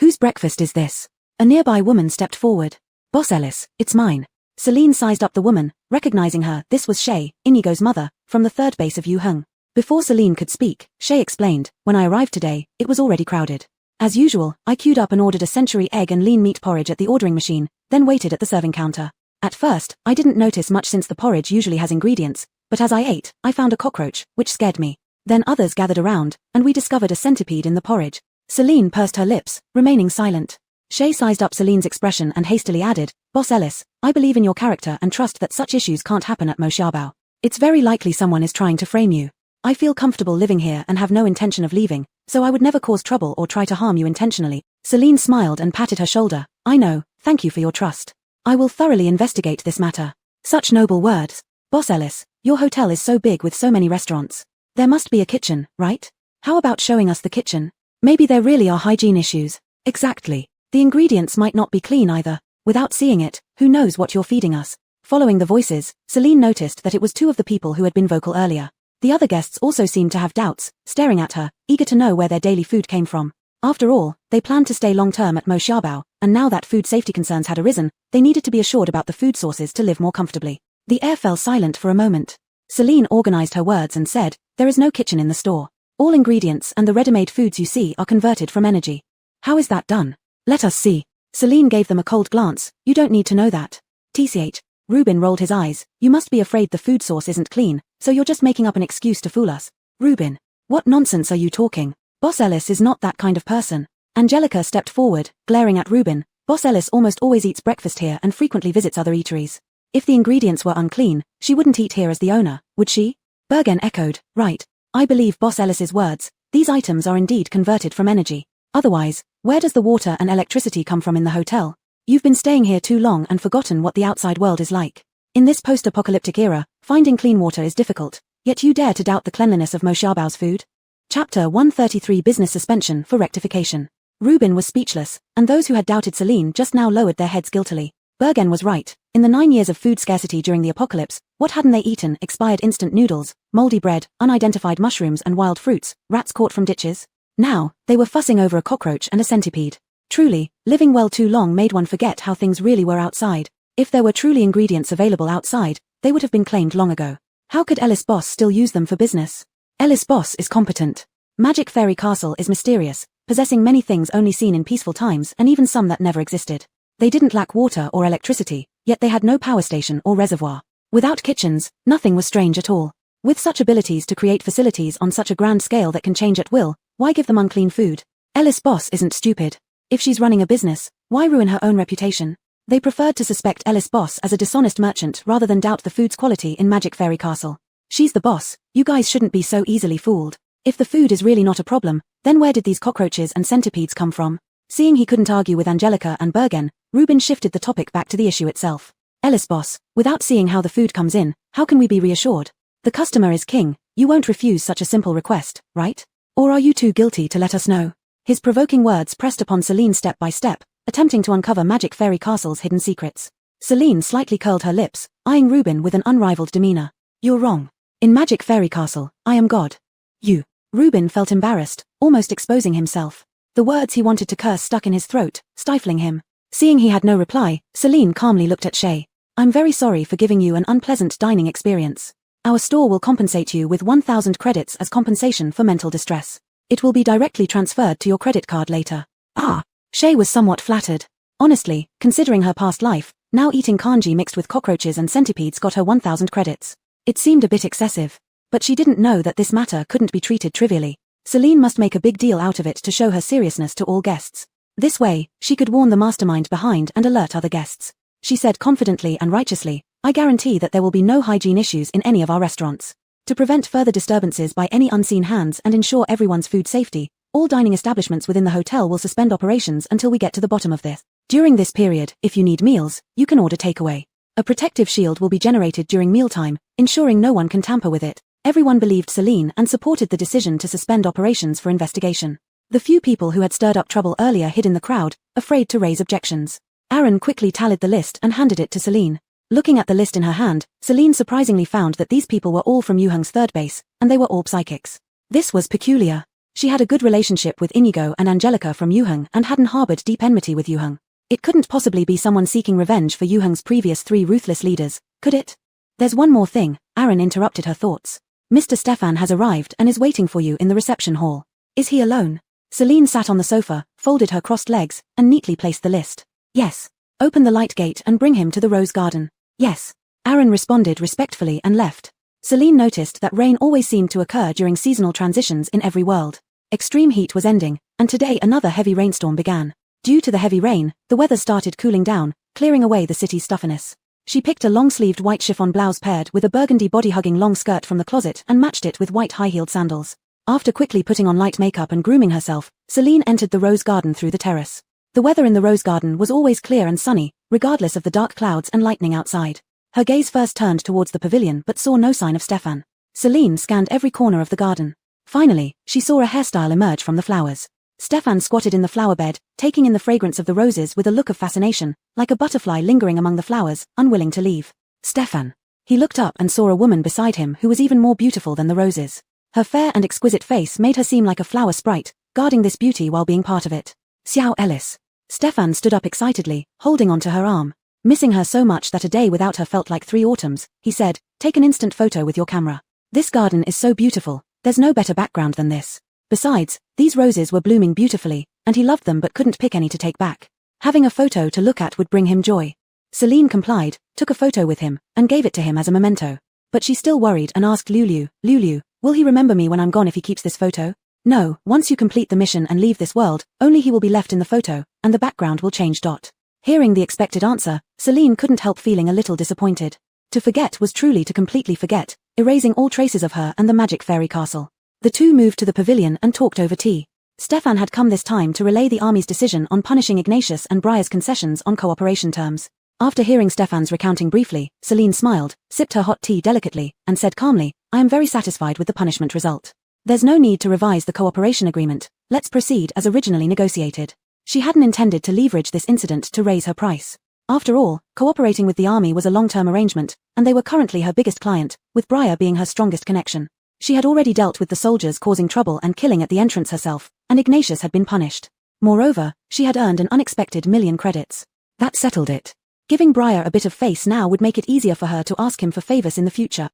S1: Whose breakfast is this? A nearby woman stepped forward. Boss Ellis, it's mine. Celine sized up the woman, recognizing her. This was Shay, Inigo's mother, from the third base of Yuheng. Before Celine could speak, Shay explained, when I arrived today, it was already crowded. As usual, I queued up and ordered a century egg and lean meat porridge at the ordering machine, then waited at the serving counter. At first, I didn't notice much since the porridge usually has ingredients, but as I ate, I found a cockroach, which scared me. Then others gathered around, and we discovered a centipede in the porridge. Celine pursed her lips, remaining silent. Shay sized up Celine's expression and hastily added, Boss Ellis, I believe in your character and trust that such issues can't happen at Mo Xiaobao. It's very likely someone is trying to frame you. I feel comfortable living here and have no intention of leaving, so I would never cause trouble or try to harm you intentionally. Celine smiled and patted her shoulder. I know, thank you for your trust. I will thoroughly investigate this matter. Such noble words. Boss Ellis, your hotel is so big with so many restaurants. There must be a kitchen, right? How about showing us the kitchen? Maybe there really are hygiene issues. Exactly. The ingredients might not be clean either. Without seeing it, who knows what you're feeding us? Following the voices, Celine noticed that it was two of the people who had been vocal earlier. The other guests also seemed to have doubts, staring at her, eager to know where their daily food came from. After all, they planned to stay long-term at Mo Xiaobao, and now that food safety concerns had arisen, they needed to be assured about the food sources to live more comfortably. The air fell silent for a moment. Celine organized her words and said, there is no kitchen in the store. All ingredients and the ready-made foods you see are converted from energy. How is that done? Let us see. Celine gave them a cold glance. You don't need to know that. TCH. Rubin rolled his eyes. You must be afraid the food source isn't clean, so you're just making up an excuse to fool us. Rubin. What nonsense are you talking? Boss Ellis is not that kind of person. Angelica stepped forward, glaring at Rubin. Boss Ellis almost always eats breakfast here and frequently visits other eateries. If the ingredients were unclean, she wouldn't eat here as the owner, would she? Barren echoed, right. I believe Boss Ellis's words. These items are indeed converted from energy. Otherwise, where does the water and electricity come from in the hotel? You've been staying here too long and forgotten what the outside world is like. In this post-apocalyptic era, finding clean water is difficult, yet you dare to doubt the cleanliness of Mo Xiaobao's food? Chapter 133 Business Suspension for Rectification. Rubin was speechless, and those who had doubted Celine just now lowered their heads guiltily. Barren was right. In the 9 years of food scarcity during the apocalypse, what hadn't they eaten? Expired instant noodles, moldy bread, unidentified mushrooms and wild fruits, rats caught from ditches? Now, they were fussing over a cockroach and a centipede. Truly, living well too long made one forget how things really were outside. If there were truly ingredients available outside, they would have been claimed long ago. How could Ellis Boss still use them for business? Ellis Boss is competent. Magic Fairy Castle is mysterious, possessing many things only seen in peaceful times and even some that never existed. They didn't lack water or electricity, yet they had no power station or reservoir. Without kitchens, nothing was strange at all. With such abilities to create facilities on such a grand scale that can change at will, why give them unclean food? Ellis Boss isn't stupid. If she's running a business, why ruin her own reputation? They preferred to suspect Ellis Boss as a dishonest merchant rather than doubt the food's quality in Magic Fairy Castle. She's the boss, you guys shouldn't be so easily fooled. If the food is really not a problem, then where did these cockroaches and centipedes come from? Seeing he couldn't argue with Angelica and Barren, Rubin shifted the topic back to the issue itself. Ellis Boss, without seeing how the food comes in, how can we be reassured? The customer is king, you won't refuse such a simple request, right? Or are you too guilty to let us know? His provoking words pressed upon Celine step by step, attempting to uncover Magic Fairy Castle's hidden secrets. Celine slightly curled her lips, eyeing Rubin with an unrivaled demeanor. You're wrong. In Magic Fairy Castle, I am God. You. Rubin felt embarrassed, almost exposing himself. The words he wanted to curse stuck in his throat, stifling him. Seeing he had no reply, Celine calmly looked at Shay. I'm very sorry for giving you an unpleasant dining experience. Our store will compensate you with 1,000 credits as compensation for mental distress. It will be directly transferred to your credit card later. Ah! Shay was somewhat flattered. Honestly, considering her past life, now eating kanji mixed with cockroaches and centipedes got her 1,000 credits. It seemed a bit excessive. But she didn't know that this matter couldn't be treated trivially. Celine must make a big deal out of it to show her seriousness to all guests. This way, she could warn the mastermind behind and alert other guests. She said confidently and righteously, I guarantee that there will be no hygiene issues in any of our restaurants. To prevent further disturbances by any unseen hands and ensure everyone's food safety, all dining establishments within the hotel will suspend operations until we get to the bottom of this. During this period, if you need meals, you can order takeaway. A protective shield will be generated during mealtime, ensuring no one can tamper with it. Everyone believed Celine and supported the decision to suspend operations for investigation. The few people who had stirred up trouble earlier hid in the crowd, afraid to raise objections. Barren quickly tallied the list and handed it to Celine. Looking at the list in her hand, Celine surprisingly found that these people were all from Yuheng's third base, and they were all psychics. This was peculiar. She had a good relationship with Inigo and Angelica from Yuheng and hadn't harbored deep enmity with Yuheng. It couldn't possibly be someone seeking revenge for Yuheng's previous 3 ruthless leaders, could it? There's one more thing, Aaron interrupted her thoughts. Mr. Stefan has arrived and is waiting for you in the reception hall. Is he alone? Celine sat on the sofa, folded her crossed legs, and neatly placed the list. Yes. Open the light gate and bring him to the rose garden. Yes. Aaron responded respectfully and left. Celine noticed that rain always seemed to occur during seasonal transitions in every world. Extreme heat was ending, and today another heavy rainstorm began. Due to the heavy rain, the weather started cooling down, clearing away the city's stuffiness. She picked a long-sleeved white chiffon blouse paired with a burgundy body-hugging long skirt from the closet and matched it with white high-heeled sandals. After quickly putting on light makeup and grooming herself, Celine entered the rose garden through the terrace. The weather in the rose garden was always clear and sunny, regardless of the dark clouds and lightning outside. Her gaze first turned towards the pavilion but saw no sign of Stefan. Celine scanned every corner of the garden. Finally, she saw a hairstyle emerge from the flowers. Stefan squatted in the flower bed, taking in the fragrance of the roses with a look of fascination, like a butterfly lingering among the flowers, unwilling to leave. Stefan. He looked up and saw a woman beside him who was even more beautiful than the roses. Her fair and exquisite face made her seem like a flower sprite, guarding this beauty while being part of it. Xiao Ellis. Stefan stood up excitedly, holding onto her arm. Missing her so much that a day without her felt like 3 autumns, he said, take an instant photo with your camera. This garden is so beautiful, there's no better background than this. Besides, these roses were blooming beautifully, and he loved them but couldn't pick any to take back. Having a photo to look at would bring him joy. Celine complied, took a photo with him, and gave it to him as a memento. But she still worried and asked Lulu, will he remember me when I'm gone if he keeps this photo? No, once you complete the mission and leave this world, only he will be left in the photo, and the background will change. Hearing the expected answer, Celine couldn't help feeling a little disappointed. To forget was truly to completely forget, erasing all traces of her and the magic fairy castle. The two moved to the pavilion and talked over tea. Stefan had come this time to relay the army's decision on punishing Ignatius and Briar's concessions on cooperation terms. After hearing Stefan's recounting briefly, Celine smiled, sipped her hot tea delicately, and said calmly, I am very satisfied with the punishment result. There's no need to revise the cooperation agreement, let's proceed as originally negotiated. She hadn't intended to leverage this incident to raise her price. After all, cooperating with the army was a long-term arrangement, and they were currently her biggest client, with Briar being her strongest connection. She had already dealt with the soldiers causing trouble and killing at the entrance herself, and Ignatius had been punished. Moreover, she had earned an unexpected 1,000,000 credits. That settled it. Giving Briar a bit of face now would make it easier for her to ask him for favors in the future.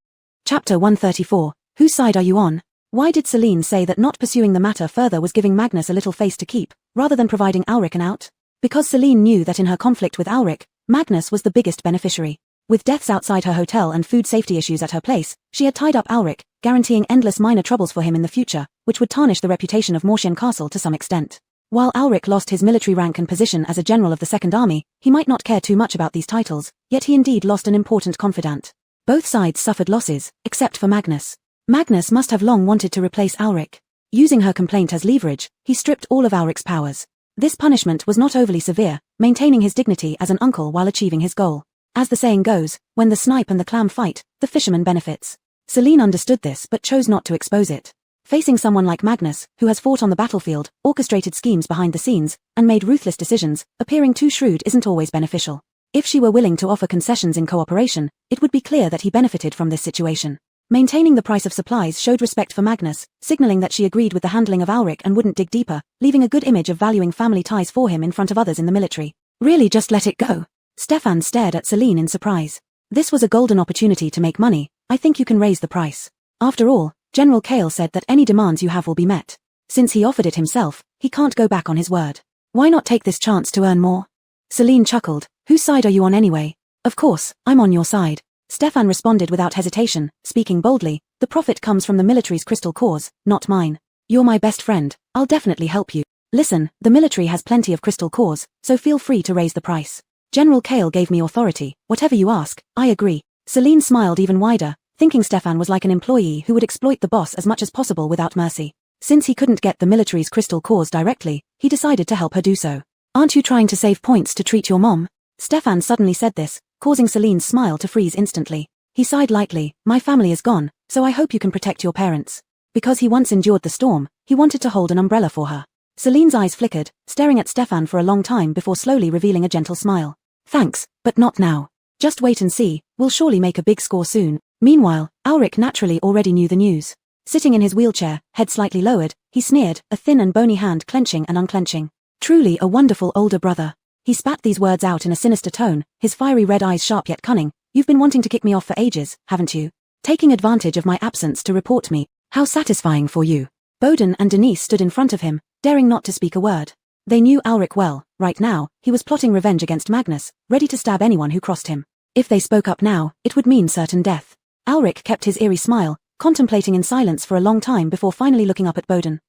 S1: Chapter 134. Whose side are you on? Why did Celine say that not pursuing the matter further was giving Magnus a little face to keep, rather than providing Ulrich an out? Because Celine knew that in her conflict with Ulrich, Magnus was the biggest beneficiary. With deaths outside her hotel and food safety issues at her place, she had tied up Ulrich, guaranteeing endless minor troubles for him in the future, which would tarnish the reputation of Mortian Castle to some extent. While Ulrich lost his military rank and position as a general of the Second Army, he might not care too much about these titles, yet he indeed lost an important confidant. Both sides suffered losses, except for Magnus. Magnus must have long wanted to replace Ulrich. Using her complaint as leverage, he stripped all of Ulrich's powers. This punishment was not overly severe, maintaining his dignity as an uncle while achieving his goal. As the saying goes, when the snipe and the clam fight, the fisherman benefits. Celine understood this but chose not to expose it. Facing someone like Magnus, who has fought on the battlefield, orchestrated schemes behind the scenes, and made ruthless decisions, appearing too shrewd isn't always beneficial. If she were willing to offer concessions in cooperation, it would be clear that he benefited from this situation. Maintaining the price of supplies showed respect for Magnus, signaling that she agreed with the handling of Ulrich and wouldn't dig deeper, leaving a good image of valuing family ties for him in front of others in the military. Really, just let it go? Stefan stared at Celine in surprise. This was a golden opportunity to make money. I think you can raise the price. After all, General Kale said that any demands you have will be met. Since he offered it himself, he can't go back on his word. Why not take this chance to earn more? Celine chuckled. Whose side are you on anyway? Of course, I'm on your side. Stefan responded without hesitation, speaking boldly. The profit comes from the military's crystal cores, not mine. You're my best friend. I'll definitely help you. Listen, the military has plenty of crystal cores, so feel free to raise the price. General Kale gave me authority. Whatever you ask, I agree. Celine smiled even wider, thinking Stefan was like an employee who would exploit the boss as much as possible without mercy. Since he couldn't get the military's crystal cores directly, he decided to help her do so. Aren't you trying to save points to treat your mom? Stefan suddenly said this, causing Celine's smile to freeze instantly. He sighed lightly. My family is gone, so I hope you can protect your parents. Because he once endured the storm, he wanted to hold an umbrella for her. Celine's eyes flickered, staring at Stefan for a long time before slowly revealing a gentle smile. Thanks, but not now. Just wait and see, we'll surely make a big score soon. Meanwhile, Ulrich naturally already knew the news. Sitting in his wheelchair, head slightly lowered, he sneered, a thin and bony hand clenching and unclenching. Truly a wonderful older brother. He spat these words out in a sinister tone, his fiery red eyes sharp yet cunning. You've been wanting to kick me off for ages, haven't you? Taking advantage of my absence to report me. How satisfying for you. Boden and Denise stood in front of him, daring not to speak a word. They knew Ulrich well. Right now, he was plotting revenge against Magnus, ready to stab anyone who crossed him. If they spoke up now, it would mean certain death. Ulrich kept his eerie smile, contemplating in silence for a long time before finally looking up at Boden.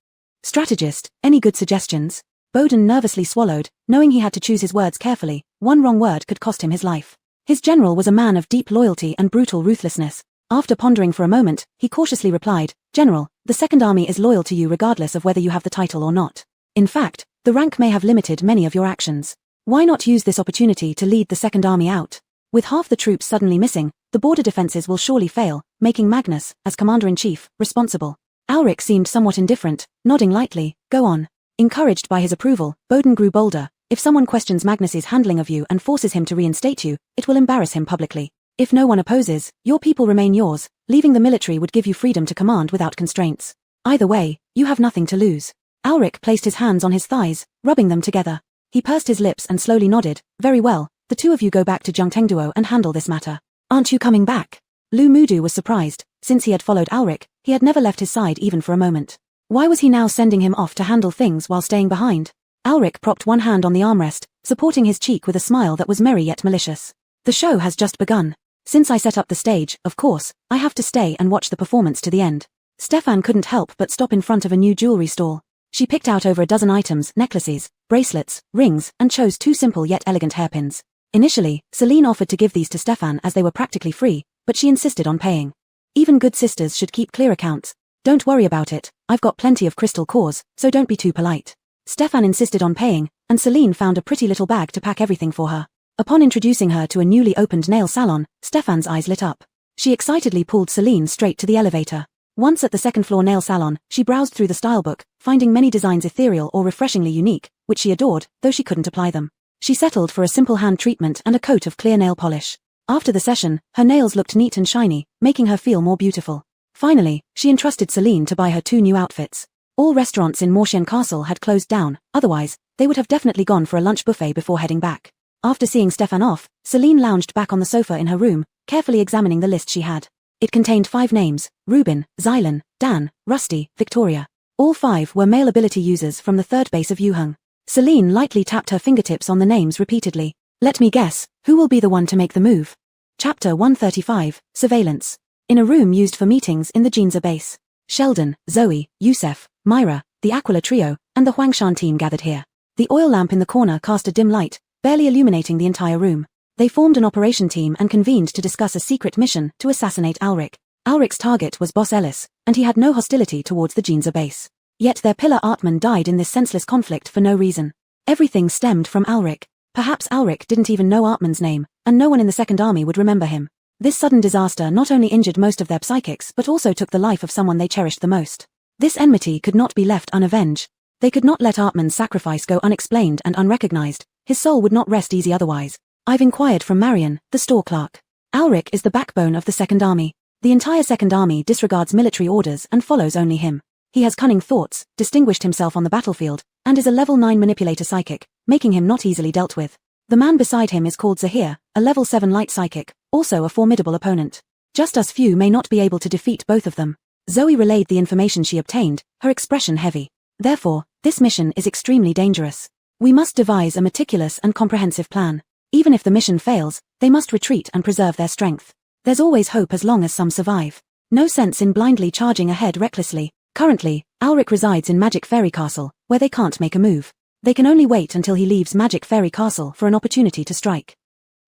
S1: Strategist, any good suggestions? Boden nervously swallowed, knowing he had to choose his words carefully. One wrong word could cost him his life. His general was a man of deep loyalty and brutal ruthlessness. After pondering for a moment, he cautiously replied, General, the Second Army is loyal to you regardless of whether you have the title or not. In fact, the rank may have limited many of your actions. Why not use this opportunity to lead the Second Army out? With half the troops suddenly missing, the border defenses will surely fail, making Magnus, as Commander-in-Chief, responsible. Ulrich seemed somewhat indifferent, nodding lightly. Go on. Encouraged by his approval, Boden grew bolder. If someone questions Magnus's handling of you and forces him to reinstate you, it will embarrass him publicly. If no one opposes, your people remain yours. Leaving the military would give you freedom to command without constraints. Either way, you have nothing to lose. Ulrich placed his hands on his thighs, rubbing them together. He pursed his lips and slowly nodded. Very well, the two of you go back to Jungtengduo and handle this matter. Aren't you coming back? Lu Mudu was surprised. Since he had followed Ulrich, he had never left his side even for a moment. Why was he now sending him off to handle things while staying behind? Ulrich propped one hand on the armrest, supporting his cheek with a smile that was merry yet malicious. The show has just begun. Since I set up the stage, of course, I have to stay and watch the performance to the end. Stefan couldn't help but stop in front of a new jewelry stall. She picked out over a dozen items, necklaces, bracelets, rings, and chose two simple yet elegant hairpins. Initially, Celine offered to give these to Stefan as they were practically free, but she insisted on paying. Even good sisters should keep clear accounts. Don't worry about it, I've got plenty of crystal cores, so don't be too polite. Stefan insisted on paying, and Celine found a pretty little bag to pack everything for her. Upon introducing her to a newly opened nail salon, Stefan's eyes lit up. She excitedly pulled Celine straight to the elevator. Once at the second-floor nail salon, she browsed through the stylebook, finding many designs ethereal or refreshingly unique, which she adored, though she couldn't apply them. She settled for a simple hand treatment and a coat of clear nail polish. After the session, her nails looked neat and shiny, making her feel more beautiful. Finally, she entrusted Celine to buy her 2 new outfits. All restaurants in Mortian Castle had closed down, otherwise, they would have definitely gone for a lunch buffet before heading back. After seeing Stefan off, Celine lounged back on the sofa in her room, carefully examining the list she had. It contained 5 names: Rubin, Xylan, Dan, Rusty, Victoria. All 5 were male ability users from the 3rd base of Yuheng. Celine lightly tapped her fingertips on the names repeatedly. Let me guess, who will be the one to make the move? Chapter 135, Surveillance. In a room used for meetings in the Jinza base, Sheldon, Zoe, Youssef, Myra, the Aqua trio, and the Huangshan team gathered here. The oil lamp in the corner cast a dim light, barely illuminating the entire room. They formed an operation team and convened to discuss a secret mission to assassinate Ulrich. Ulrich's target was Boss Ellis, and he had no hostility towards the Jinza base. Yet their pillar Artman died in this senseless conflict for no reason. Everything stemmed from Ulrich. Perhaps Ulrich didn't even know Artman's name, and no one in the Second Army would remember him. This sudden disaster not only injured most of their psychics but also took the life of someone they cherished the most. This enmity could not be left unavenged. They could not let Artman's sacrifice go unexplained and unrecognized. His soul would not rest easy otherwise. I've inquired from Marion, the store clerk. Ulrich is the backbone of the Second Army. The entire Second Army disregards military orders and follows only him. He has cunning thoughts, distinguished himself on the battlefield, and is a level 9 manipulator psychic, making him not easily dealt with. The man beside him is called Zahir, a level 7 light psychic, also a formidable opponent. Just us few may not be able to defeat both of them. Zoe relayed the information she obtained, her expression heavy. Therefore, this mission is extremely dangerous. We must devise a meticulous and comprehensive plan. Even if the mission fails, they must retreat and preserve their strength. There's always hope as long as some survive. No sense in blindly charging ahead recklessly. Currently, Alric resides in Magic Fairy Castle, where they can't make a move. They can only wait until he leaves Magic Fairy Castle for an opportunity to strike.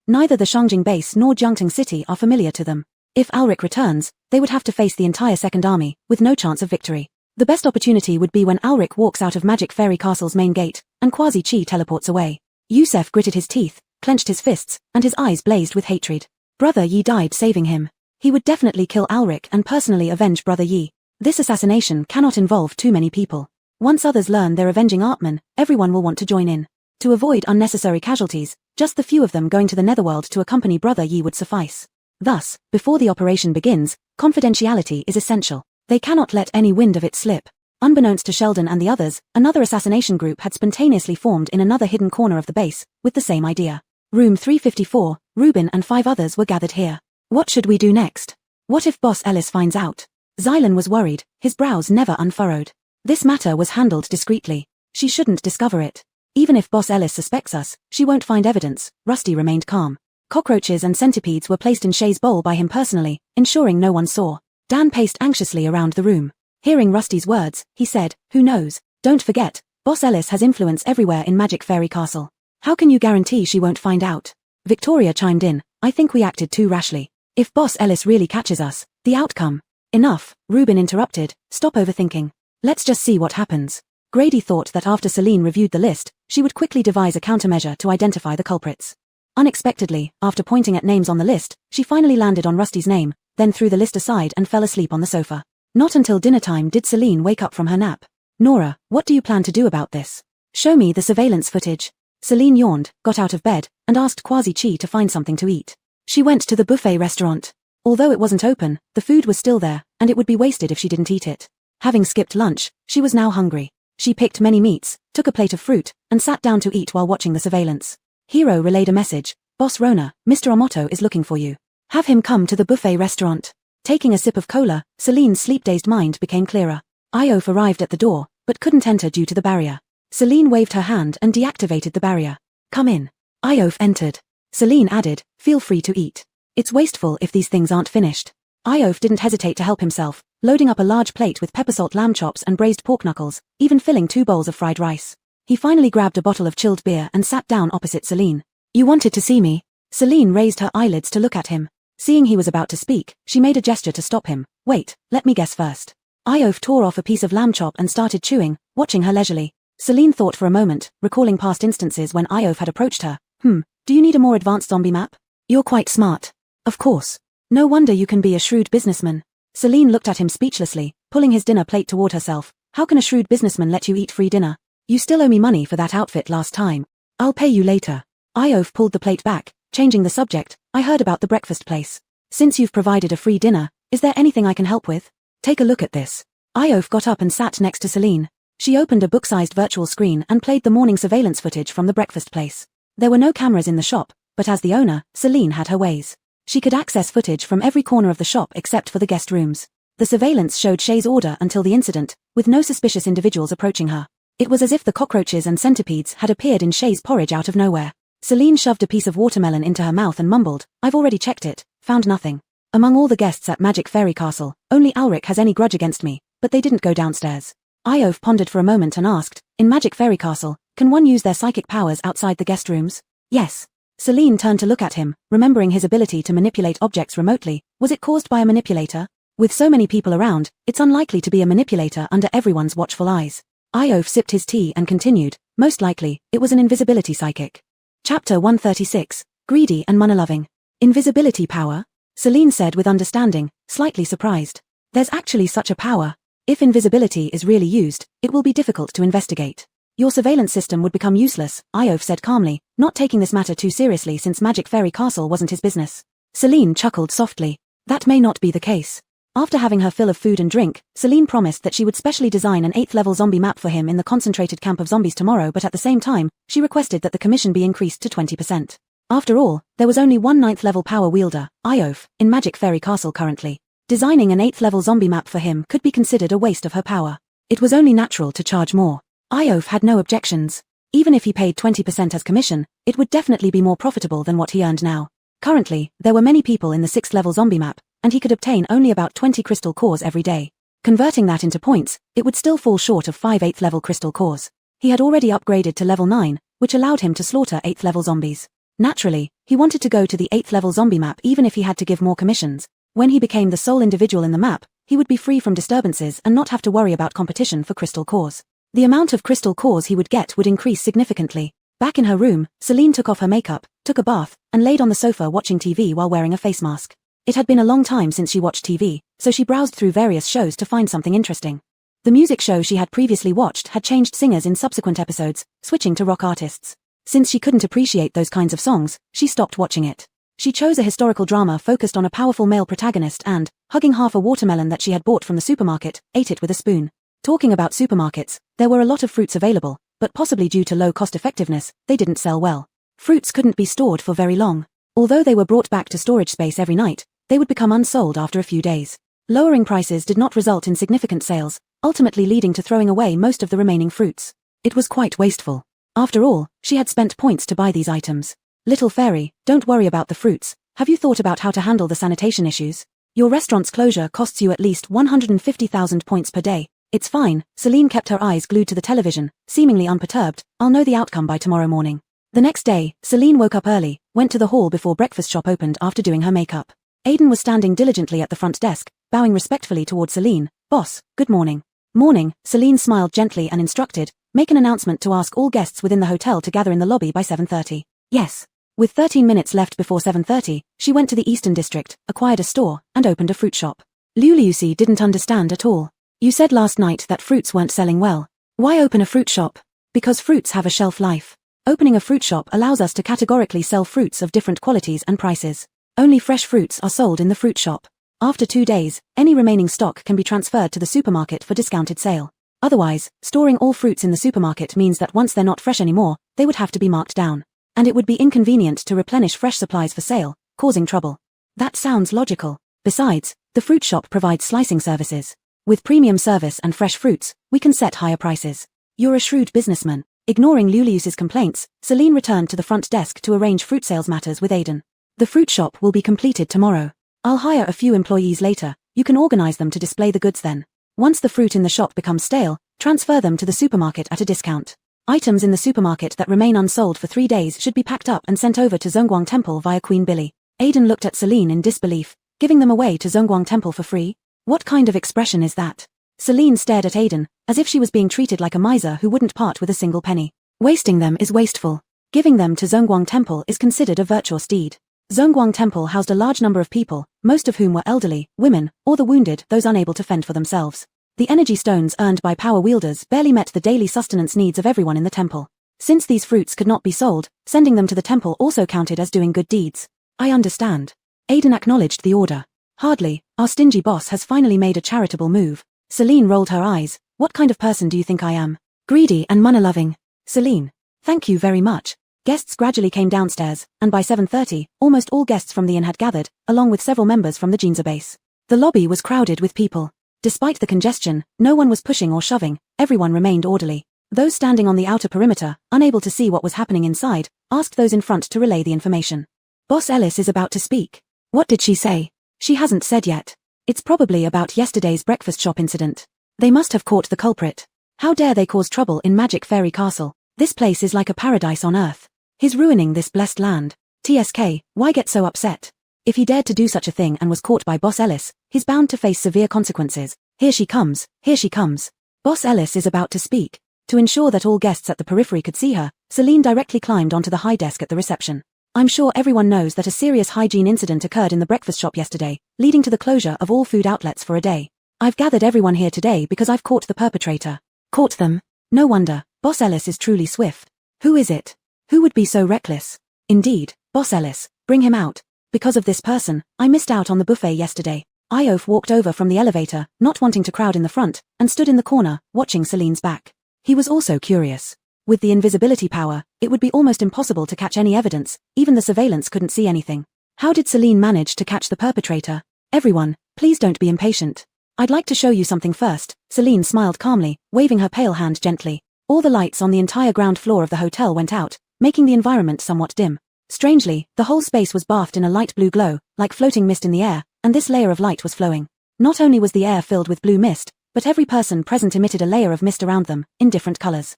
S1: Neither the Shangjing base nor Jiangtang City are familiar to them. If Alric returns, they would have to face the entire Second Army, with no chance of victory. The best opportunity would be when Alric walks out of Magic Fairy Castle's main gate, and Quasi-Chi teleports away. Yusef gritted his teeth, clenched his fists, and his eyes blazed with hatred. Brother Yi died saving him. He would definitely kill Alric and personally avenge Brother Yi. This assassination cannot involve too many people. Once others learn they're avenging Artman, everyone will want to join in. To avoid unnecessary casualties, just the few of them going to the Netherworld to accompany Brother Yi would suffice. Thus, before the operation begins, confidentiality is essential. They cannot let any wind of it slip. Unbeknownst to Sheldon and the others, another assassination group had spontaneously formed in another hidden corner of the base, with the same idea. Room 354, Reuben and 5 others were gathered here. What should we do next? What if Boss Ellis finds out? Xylan was worried, his brows never unfurrowed. This matter was handled discreetly. She shouldn't discover it. Even if Boss Ellis suspects us, she won't find evidence. Rusty remained calm. Cockroaches and centipedes were placed in Shay's bowl by him personally, ensuring no one saw. Dan paced anxiously around the room. Hearing Rusty's words, he said, "Who knows? Don't forget, Boss Ellis has influence everywhere in Magic Fairy Castle. How can you guarantee she won't find out?" Victoria chimed in, "I think we acted too rashly. If Boss Ellis really catches us, the outcome..." "Enough," Reuben interrupted, "stop overthinking. Let's just see what happens." Grady thought that after Celine reviewed the list, she would quickly devise a countermeasure to identify the culprits. Unexpectedly, after pointing at names on the list, she finally landed on Rusty's name, then threw the list aside and fell asleep on the sofa. Not until dinnertime did Celine wake up from her nap. "Nora, what do you plan to do about this? Show me the surveillance footage." Celine yawned, got out of bed, and asked Quasi-Chi to find something to eat. She went to the buffet restaurant. Although it wasn't open, the food was still there, and it would be wasted if she didn't eat it. Having skipped lunch, she was now hungry. She picked many meats, took a plate of fruit, and sat down to eat while watching the surveillance. Hiro relayed a message. "Boss Rona, Mr. Omoto is looking for you. Have him come to the buffet restaurant." Taking a sip of cola, Celine's sleep-dazed mind became clearer. Iof arrived at the door, but couldn't enter due to the barrier. Celine waved her hand and deactivated the barrier. "Come in." Iof entered. Celine added, "Feel free to eat. It's wasteful if these things aren't finished." Iof didn't hesitate to help himself, loading up a large plate with pepper salt lamb chops and braised pork knuckles, even filling 2 bowls of fried rice. He finally grabbed a bottle of chilled beer and sat down opposite Celine. "You wanted to see me?" Celine raised her eyelids to look at him. Seeing he was about to speak, she made a gesture to stop him. "Wait, let me guess first." Iof tore off a piece of lamb chop and started chewing, watching her leisurely. Celine thought for a moment, recalling past instances when Iof had approached her. Do you need a more advanced zombie map? You're quite smart." "Of course. No wonder you can be a shrewd businessman." Celine looked at him speechlessly, pulling his dinner plate toward herself. "How can a shrewd businessman let you eat free dinner? You still owe me money for that outfit last time." "I'll pay you later." Iof pulled the plate back, changing the subject. "I heard about the breakfast place. Since you've provided a free dinner, is there anything I can help with? Take a look at this." Iof got up and sat next to Celine. She opened a book-sized virtual screen and played the morning surveillance footage from the breakfast place. There were no cameras in the shop, but as the owner, Celine had her ways. She could access footage from every corner of the shop except for the guest rooms. The surveillance showed Shay's order until the incident, with no suspicious individuals approaching her. It was as if the cockroaches and centipedes had appeared in Shay's porridge out of nowhere. Celine shoved a piece of watermelon into her mouth and mumbled, "I've already checked it, found nothing. Among all the guests at Magic Fairy Castle, only Alric has any grudge against me, but they didn't go downstairs." Iof pondered for a moment and asked, "In Magic Fairy Castle, can one use their psychic powers outside the guest rooms?" "Yes." Celine turned to look at him, remembering his ability to manipulate objects remotely. Was it caused by a manipulator? With so many people around, it's unlikely to be a manipulator under everyone's watchful eyes. Iof sipped his tea and continued, "Most likely, it was an invisibility psychic." Chapter 136, Greedy and Money-Loving. "Invisibility power?" Celine said with understanding, slightly surprised. "There's actually such a power. If invisibility is really used, it will be difficult to investigate. Your surveillance system would become useless," Iof said calmly, not taking this matter too seriously since Magic Fairy Castle wasn't his business. Celine chuckled softly. "That may not be the case. After having her fill of food and drink, Celine promised that she would specially design an 8th level zombie map for him in the concentrated camp of zombies tomorrow, but at the same time, she requested that the commission be increased to 20%. After all, there was only one 9th level power wielder, Iof, in Magic Fairy Castle currently. Designing an 8th level zombie map for him could be considered a waste of her power. It was only natural to charge more. Iof had no objections. Even if he paid 20% as commission, it would definitely be more profitable than what he earned now. Currently, there were many people in the 6th level zombie map, and he could obtain only about 20 crystal cores every day. Converting that into points, it would still fall short of 5 8th level crystal cores. He had already upgraded to level 9, which allowed him to slaughter 8th level zombies. Naturally, he wanted to go to the 8th level zombie map even if he had to give more commissions. When he became the sole individual in the map, he would be free from disturbances and not have to worry about competition for crystal cores. The amount of crystal cores he would get would increase significantly. Back in her room, Celine took off her makeup, took a bath, and laid on the sofa watching TV while wearing a face mask. It had been a long time since she watched TV, so she browsed through various shows to find something interesting. The music show she had previously watched had changed singers in subsequent episodes, switching to rock artists. Since she couldn't appreciate those kinds of songs, she stopped watching it. She chose a historical drama focused on a powerful male protagonist and, hugging half a watermelon that she had bought from the supermarket, ate it with a spoon. Talking about supermarkets, there were a lot of fruits available, but possibly due to low cost effectiveness, they didn't sell well. Fruits couldn't be stored for very long. Although they were brought back to storage space every night, they would become unsold after a few days. Lowering prices did not result in significant sales, ultimately leading to throwing away most of the remaining fruits. It was quite wasteful. After all, she had spent points to buy these items. Little fairy, don't worry about the fruits. Have you thought about how to handle the sanitation issues? Your restaurant's closure costs you at least 150,000 points per day. It's fine. Celine kept her eyes glued to the television, seemingly unperturbed. I'll know the outcome by tomorrow morning. The next day, Celine woke up early, went to the hall before breakfast shop opened after doing her makeup. Aiden was standing diligently at the front desk, bowing respectfully toward Celine. Boss, good morning. Morning, Celine smiled gently and instructed, make an announcement to ask all guests within the hotel to gather in the lobby by 7:30. Yes. With 13 minutes left before 7:30, she went to the Eastern District, acquired a store, and opened a fruit shop. Luliusi didn't understand at all. You said last night that fruits weren't selling well. Why open a fruit shop? Because fruits have a shelf life. Opening a fruit shop allows us to categorically sell fruits of different qualities and prices. Only fresh fruits are sold in the fruit shop. After 2 days, any remaining stock can be transferred to the supermarket for discounted sale. Otherwise, storing all fruits in the supermarket means that once they're not fresh anymore, they would have to be marked down. And it would be inconvenient to replenish fresh supplies for sale, causing trouble. That sounds logical. Besides, the fruit shop provides slicing services. With premium service and fresh fruits, we can set higher prices. You're a shrewd businessman. Ignoring Lulius's complaints, Celine returned to the front desk to arrange fruit sales matters with Aiden. The fruit shop will be completed tomorrow. I'll hire a few employees later. You can organize them to display the goods then. Once the fruit in the shop becomes stale, transfer them to the supermarket at a discount. Items in the supermarket that remain unsold for 3 days should be packed up and sent over to Zongguang Temple via Queen Billy. Aiden looked at Celine in disbelief. Giving them away to Zongguang Temple for free? What kind of expression is that? Celine stared at Aiden, as if she was being treated like a miser who wouldn't part with a single penny. Wasting them is wasteful. Giving them to Zongguang Temple is considered a virtuous deed. Zongguang Temple housed a large number of people, most of whom were elderly, women, or the wounded, those unable to fend for themselves. The energy stones earned by power wielders barely met the daily sustenance needs of everyone in the temple. Since these fruits could not be sold, sending them to the temple also counted as doing good deeds. I understand. Aiden acknowledged the order. Hardly, our stingy boss has finally made a charitable move. Celine rolled her eyes. What kind of person do you think I am? Greedy and money-loving. Celine. Thank you very much. Guests gradually came downstairs, and by 7:30, almost all guests from the inn had gathered, along with several members from the Jinza base. The lobby was crowded with people. Despite the congestion, no one was pushing or shoving, everyone remained orderly. Those standing on the outer perimeter, unable to see what was happening inside, asked those in front to relay the information. Boss Ellis is about to speak. What did she say? She hasn't said yet. It's probably about yesterday's breakfast shop incident. They must have caught the culprit. How dare they cause trouble in Magic Fairy Castle? This place is like a paradise on earth. He's ruining this blessed land. TSK, why get so upset? If he dared to do such a thing and was caught by Boss Ellis, he's bound to face severe consequences. Here she comes, here she comes. Boss Ellis is about to speak. To ensure that all guests at the periphery could see her, Celine directly climbed onto the high desk at the reception. I'm sure everyone knows that a serious hygiene incident occurred in the breakfast shop yesterday, leading to the closure of all food outlets for a day. I've gathered everyone here today because I've caught the perpetrator. Caught them? No wonder, Boss Ellis is truly swift. Who is it? Who would be so reckless? Indeed, Boss Ellis, bring him out. Because of this person, I missed out on the buffet yesterday. Iof walked over from the elevator, not wanting to crowd in the front, and stood in the corner, watching Celine's back. He was also curious. With the invisibility power, it would be almost impossible to catch any evidence, even the surveillance couldn't see anything. How did Celine manage to catch the perpetrator? Everyone, please don't be impatient. I'd like to show you something first. Celine smiled calmly, waving her pale hand gently. All the lights on the entire ground floor of the hotel went out, making the environment somewhat dim. Strangely, the whole space was bathed in a light blue glow, like floating mist in the air, and this layer of light was flowing. Not only was the air filled with blue mist, but every person present emitted a layer of mist around them, in different colors.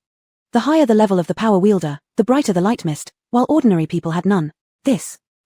S1: The higher the level of the power wielder, the brighter the light mist, while ordinary people had none.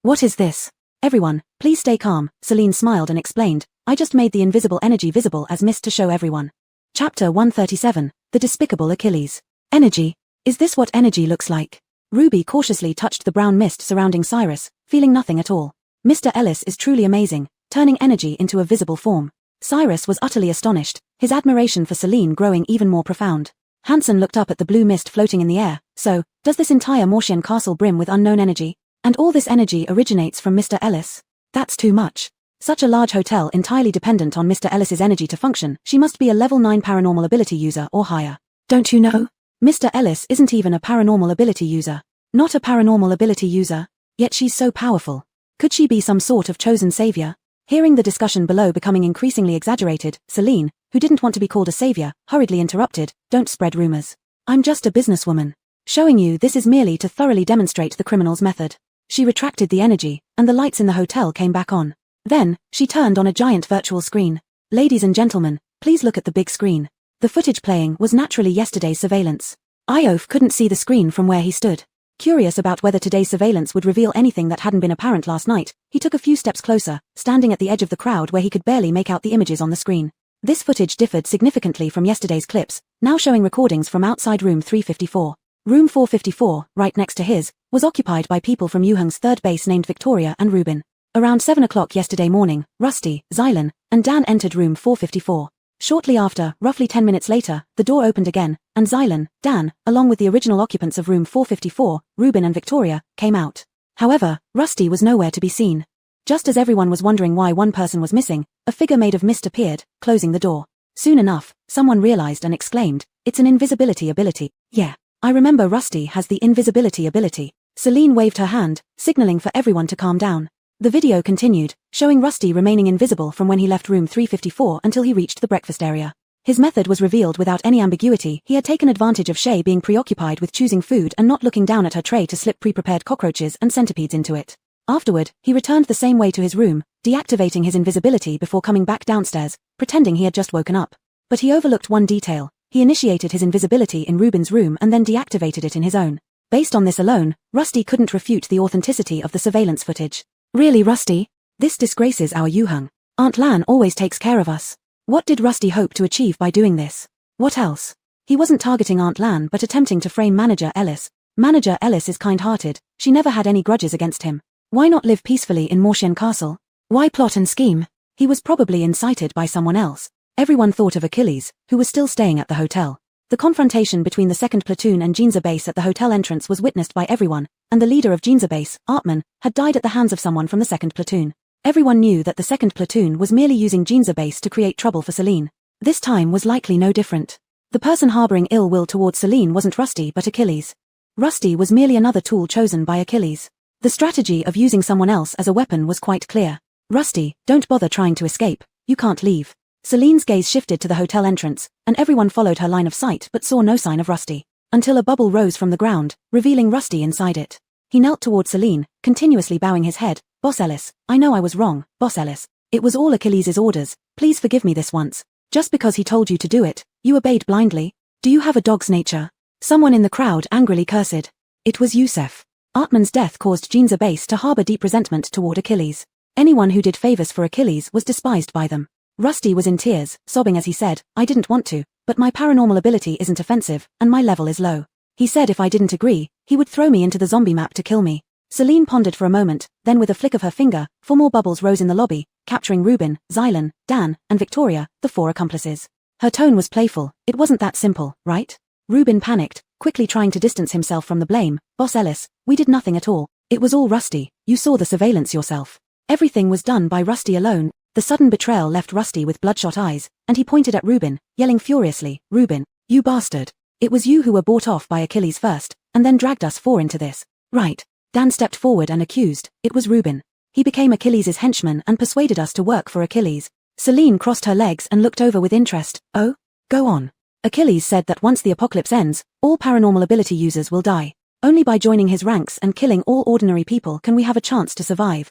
S1: What is this? Everyone, please stay calm, Celine smiled and explained, I just made the invisible energy visible as mist to show everyone. Chapter 137, The Despicable Achilles. Energy. Is this what energy looks like? Ruby cautiously touched the brown mist surrounding Cyrus, feeling nothing at all. Mr. Ellis is truly amazing, turning energy into a visible form. Cyrus was utterly astonished, his admiration for Celine growing even more profound. Hansen looked up at the blue mist floating in the air. So, does this entire Mortian castle brim with unknown energy? And all this energy originates from Mr. Ellis? That's too much. Such a large hotel entirely dependent on Mr. Ellis's energy to function, she must be a level 9 paranormal ability user or higher. Don't you know? Mr. Ellis isn't even a paranormal ability user. Not a paranormal ability user. Yet she's so powerful. Could she be some sort of chosen savior? Hearing the discussion below becoming increasingly exaggerated, Celine, who didn't want to be called a savior, hurriedly interrupted, don't spread rumors. I'm just a businesswoman. Showing you this is merely to thoroughly demonstrate the criminal's method. She retracted the energy, and the lights in the hotel came back on. Then, she turned on a giant virtual screen. Ladies and gentlemen, please look at the big screen. The footage playing was naturally yesterday's surveillance. Iof couldn't see the screen from where he stood. Curious about whether today's surveillance would reveal anything that hadn't been apparent last night, he took a few steps closer, standing at the edge of the crowd where he could barely make out the images on the screen. This footage differed significantly from yesterday's clips, now showing recordings from outside room 354. Room 454, right next to his, was occupied by people from Yuheng's third base named Victoria and Rubin. Around 7 o'clock yesterday morning, Rusty, Zylan, and Dan entered room 454. Shortly after, roughly 10 minutes later, the door opened again, and Zylan, Dan, along with the original occupants of room 454, Rubin and Victoria, came out. However, Rusty was nowhere to be seen. Just as everyone was wondering why one person was missing, a figure made of mist appeared, closing the door. Soon enough, someone realized and exclaimed, it's an invisibility ability. Yeah, I remember Rusty has the invisibility ability. Celine waved her hand, signaling for everyone to calm down. The video continued, showing Rusty remaining invisible from when he left room 354 until he reached the breakfast area. His method was revealed without any ambiguity. He had taken advantage of Shay being preoccupied with choosing food and not looking down at her tray to slip pre-prepared cockroaches and centipedes into it. Afterward, he returned the same way to his room, deactivating his invisibility before coming back downstairs, pretending he had just woken up. But he overlooked one detail. He initiated his invisibility in Rubin's room and then deactivated it in his own. Based on this alone, Rusty couldn't refute the authenticity of the surveillance footage. Really, Rusty? This disgraces our Yuheng. Aunt Lan always takes care of us. What did Rusty hope to achieve by doing this? What else? He wasn't targeting Aunt Lan but attempting to frame Manager Ellis. Manager Ellis is kind-hearted. She never had any grudges against him. Why not live peacefully in Mortian Castle? Why plot and scheme? He was probably incited by someone else. Everyone thought of Achilles, who was still staying at the hotel. The confrontation between the 2nd Platoon and Jinza Base at the hotel entrance was witnessed by everyone, and the leader of Jinza Base, Artman, had died at the hands of someone from the 2nd Platoon. Everyone knew that the 2nd Platoon was merely using Jinza Base to create trouble for Celine. This time was likely no different. The person harboring ill will towards Celine wasn't Rusty but Achilles. Rusty was merely another tool chosen by Achilles. The strategy of using someone else as a weapon was quite clear. Rusty, don't bother trying to escape. You can't leave. Celine's gaze shifted to the hotel entrance, and everyone followed her line of sight but saw no sign of Rusty. Until a bubble rose from the ground, revealing Rusty inside it. He knelt toward Celine, continuously bowing his head. Boss Ellis, I know I was wrong, Boss Ellis. It was all Achilles' orders. Please forgive me this once. Just because he told you to do it, you obeyed blindly. Do you have a dog's nature? Someone in the crowd angrily cursed. It was Yusef. Artman's death caused Jinza Base to harbor deep resentment toward Achilles. Anyone who did favors for Achilles was despised by them. Rusty was in tears, sobbing as he said, I didn't want to, but my paranormal ability isn't offensive, and my level is low. He said if I didn't agree, he would throw me into the zombie map to kill me. Celine pondered for a moment, then with a flick of her finger, 4 more bubbles rose in the lobby, capturing Rubin, Zylan, Dan, and Victoria, the 4 accomplices. Her tone was playful. It wasn't that simple, right? Rubin panicked, quickly trying to distance himself from the blame. Boss Ellis, we did nothing at all. It was all Rusty. You saw the surveillance yourself. Everything was done by Rusty alone. The sudden betrayal left Rusty with bloodshot eyes, and he pointed at Reuben, yelling furiously, "Reuben, you bastard! It was you who were bought off by Achilles first, and then dragged us four into this, right?" Dan stepped forward and accused, "It was Reuben. He became Achilles' henchman and persuaded us to work for Achilles." Selene crossed her legs and looked over with interest. "Oh? Go on." "Achilles said that once the apocalypse ends, all paranormal ability users will die. Only by joining his ranks and killing all ordinary people can we have a chance to survive."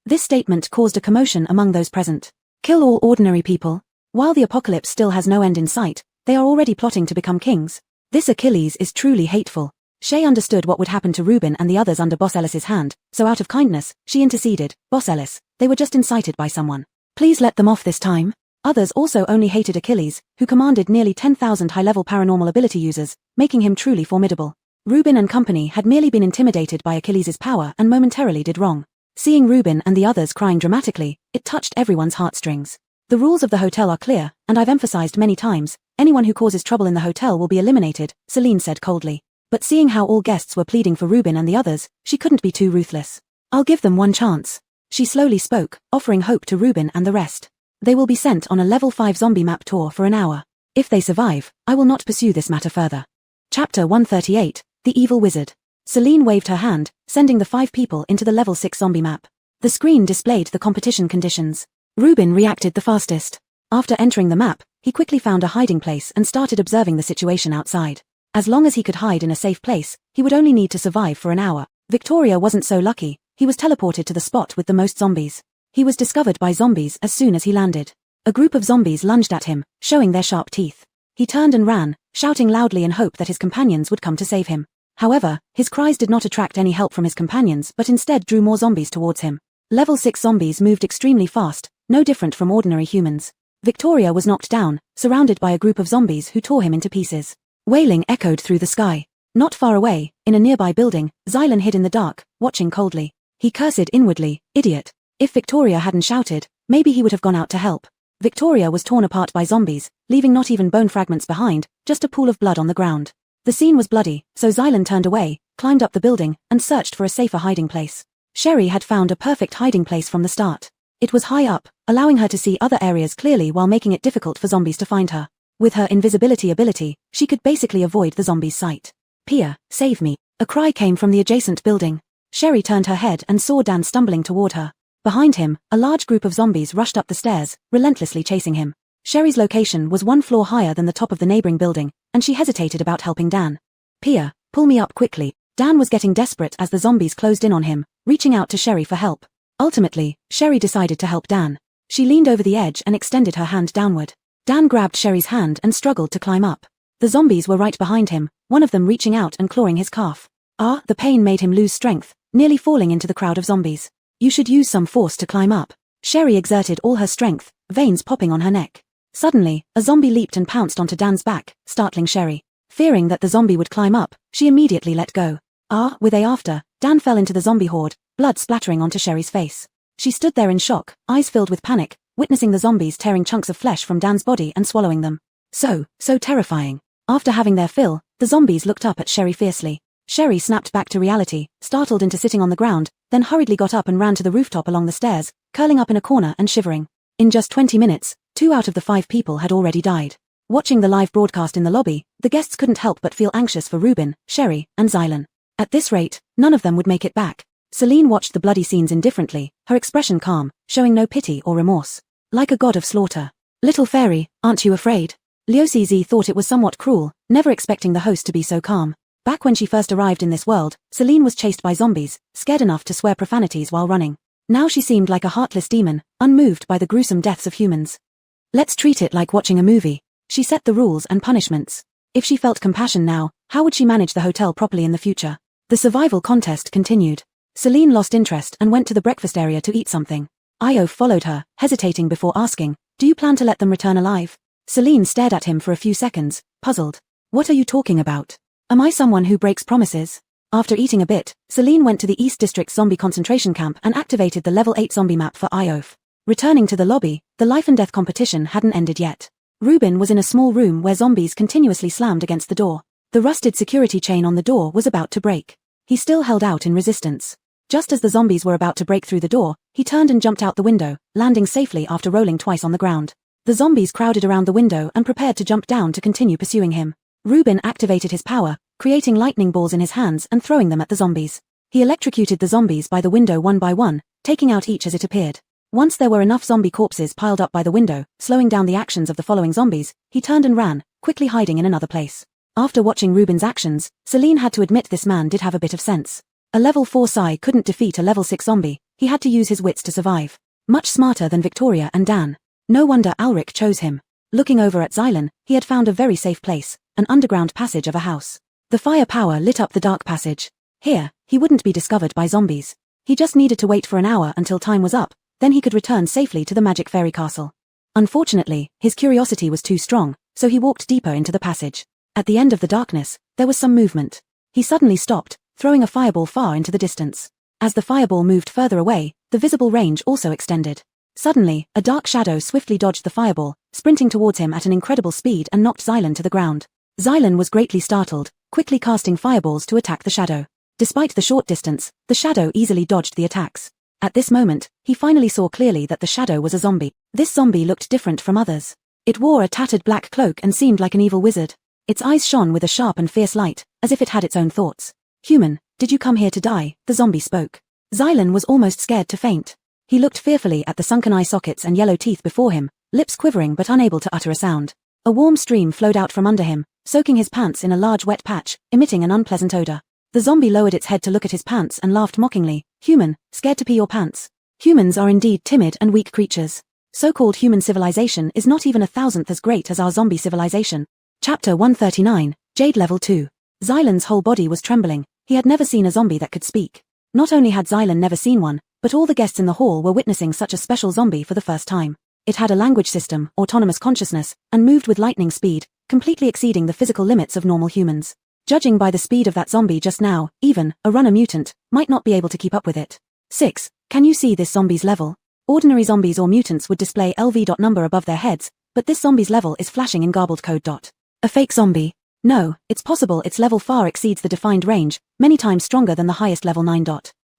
S1: This statement caused a commotion among those present. Kill all ordinary people? While the apocalypse still has no end in sight, they are already plotting to become kings. This Achilles is truly hateful. Shay understood what would happen to Reuben and the others under Boss Ellis's hand, so out of kindness, she interceded, "Boss Ellis, they were just incited by someone. Please let them off this time." Others also only hated Achilles, who commanded nearly 10,000 high-level paranormal ability users, making him truly formidable. Reuben and company had merely been intimidated by Achilles' power and momentarily did wrong. Seeing Reuben and the others crying dramatically, it touched everyone's heartstrings. The rules of the hotel are clear, and I've emphasized many times, anyone who causes trouble in the hotel will be eliminated, Selene said coldly. But seeing how all guests were pleading for Reuben and the others, she couldn't be too ruthless. "I'll give them one chance." She slowly spoke, offering hope to Reuben and the rest. "They will be sent on a level 5 zombie map tour for an hour. If they survive, I will not pursue this matter further." Chapter 138, The Evil Wizard. Selene waved her hand, sending the 5 people into the level 6 zombie map. The screen displayed the competition conditions. Reuben reacted the fastest. After entering the map, he quickly found a hiding place and started observing the situation outside. As long as he could hide in a safe place, he would only need to survive for an hour. Victoria wasn't so lucky. He was teleported to the spot with the most zombies. He was discovered by zombies as soon as he landed. A group of zombies lunged at him, showing their sharp teeth. He turned and ran, shouting loudly in hope that his companions would come to save him. However, his cries did not attract any help from his companions but instead drew more zombies towards him. Level 6 zombies moved extremely fast, no different from ordinary humans. Victoria was knocked down, surrounded by a group of zombies who tore him into pieces. Wailing echoed through the sky. Not far away, in a nearby building, Xylan hid in the dark, watching coldly. He cursed inwardly, "Idiot. If Victoria hadn't shouted, maybe he would have gone out to help." Victoria was torn apart by zombies, leaving not even bone fragments behind, just a pool of blood on the ground. The scene was bloody, so Xylan turned away, climbed up the building, and searched for a safer hiding place. Sherry had found a perfect hiding place from the start. It was high up, allowing her to see other areas clearly while making it difficult for zombies to find her. With her invisibility ability, she could basically avoid the zombies' sight. "Pia, save me." A cry came from the adjacent building. Sherry turned her head and saw Dan stumbling toward her. Behind him, a large group of zombies rushed up the stairs, relentlessly chasing him. Sherry's location was 1 floor higher than the top of the neighboring building, and she hesitated about helping Dan. "Pia, pull me up quickly." Dan was getting desperate as the zombies closed in on him, reaching out to Sherry for help. Ultimately, Sherry decided to help Dan. She leaned over the edge and extended her hand downward. Dan grabbed Sherry's hand and struggled to climb up. The zombies were right behind him, one of them reaching out and clawing his calf. The pain made him lose strength, nearly falling into the crowd of zombies. "You should use some force to climb up." Sherry exerted all her strength, veins popping on her neck. Suddenly, a zombie leaped and pounced onto Dan's back, startling Sherry. Fearing that the zombie would climb up, she immediately let go. With a after, Dan fell into the zombie horde, blood splattering onto Sherry's face. She stood there in shock, eyes filled with panic, witnessing the zombies tearing chunks of flesh from Dan's body and swallowing them. So terrifying. After having their fill, the zombies looked up at Sherry fiercely. Sherry snapped back to reality, startled into sitting on the ground, then hurriedly got up and ran to the rooftop along the stairs, curling up in a corner and shivering. In just 20 minutes, 2 out of the 5 people had already died. Watching the live broadcast in the lobby, the guests couldn't help but feel anxious for Reuben, Sherry, and Xylan. At this rate, none of them would make it back. Selene watched the bloody scenes indifferently, her expression calm, showing no pity or remorse. Like a god of slaughter. "Little fairy, aren't you afraid?" Liu thought it was somewhat cruel, never expecting the host to be so calm. Back when she first arrived in this world, Selene was chased by zombies, scared enough to swear profanities while running. Now she seemed like a heartless demon, unmoved by the gruesome deaths of humans. "Let's treat it like watching a movie." She set the rules and punishments. If she felt compassion now, how would she manage the hotel properly in the future? The survival contest continued. Selene lost interest and went to the breakfast area to eat something. Io followed her, hesitating before asking, "Do you plan to let them return alive?" Selene stared at him for a few seconds, puzzled. "What are you talking about? Am I someone who breaks promises?" After eating a bit, Selene went to the East District zombie concentration camp and activated the level 8 zombie map for Iof. Returning to the lobby, the life and death competition hadn't ended yet. Reuben was in a small room where zombies continuously slammed against the door. The rusted security chain on the door was about to break. He still held out in resistance. Just as the zombies were about to break through the door, he turned and jumped out the window, landing safely after rolling twice on the ground. The zombies crowded around the window and prepared to jump down to continue pursuing him. Reuben activated his power, creating lightning balls in his hands and throwing them at the zombies. He electrocuted the zombies by the window one by one, taking out each as it appeared. Once there were enough zombie corpses piled up by the window, slowing down the actions of the following zombies, he turned and ran, quickly hiding in another place. After watching Reuben's actions, Celine had to admit this man did have a bit of sense. A level 4 Psy couldn't defeat a level 6 zombie, he had to use his wits to survive. Much smarter than Victoria and Dan. No wonder Alric chose him. Looking over at Xylan, he had found a very safe place, an underground passage of a house. The fire power lit up the dark passage. Here, he wouldn't be discovered by zombies. He just needed to wait for an hour until time was up, then he could return safely to the magic fairy castle. Unfortunately, his curiosity was too strong, so he walked deeper into the passage. At the end of the darkness, there was some movement. He suddenly stopped, throwing a fireball far into the distance. As the fireball moved further away, the visible range also extended. Suddenly, a dark shadow swiftly dodged the fireball, sprinting towards him at an incredible speed and knocked Xylan to the ground. Xylan was greatly startled, quickly casting fireballs to attack the shadow. Despite the short distance, the shadow easily dodged the attacks. At this moment, he finally saw clearly that the shadow was a zombie. This zombie looked different from others. It wore a tattered black cloak and seemed like an evil wizard. Its eyes shone with a sharp and fierce light, as if it had its own thoughts. "Human, did you come here to die?" the zombie spoke. Xylan was almost scared to faint. He looked fearfully at the sunken eye sockets and yellow teeth before him, lips quivering but unable to utter a sound. A warm stream flowed out from under him, soaking his pants in a large wet patch, emitting an unpleasant odor. The zombie lowered its head to look at his pants and laughed mockingly. "Human, scared to pee your pants?" Humans are indeed timid and weak creatures. So-called human civilization is not even 1,000th as great as our zombie civilization. Chapter 139, Jade Level 2. Xylan's whole body was trembling. He had never seen a zombie that could speak. Not only had Xylan never seen one, but all the guests in the hall were witnessing such a special zombie for the first time. It had a language system, autonomous consciousness, and moved with lightning speed, completely exceeding the physical limits of normal humans. Judging by the speed of that zombie just now, even a runner mutant might not be able to keep up with it. 6. Can you see this zombie's level? Ordinary zombies or mutants would display LV. Number above their heads, but this zombie's level is flashing in garbled code. A fake zombie? No, it's possible its level far exceeds the defined range, many times stronger than the highest level 9.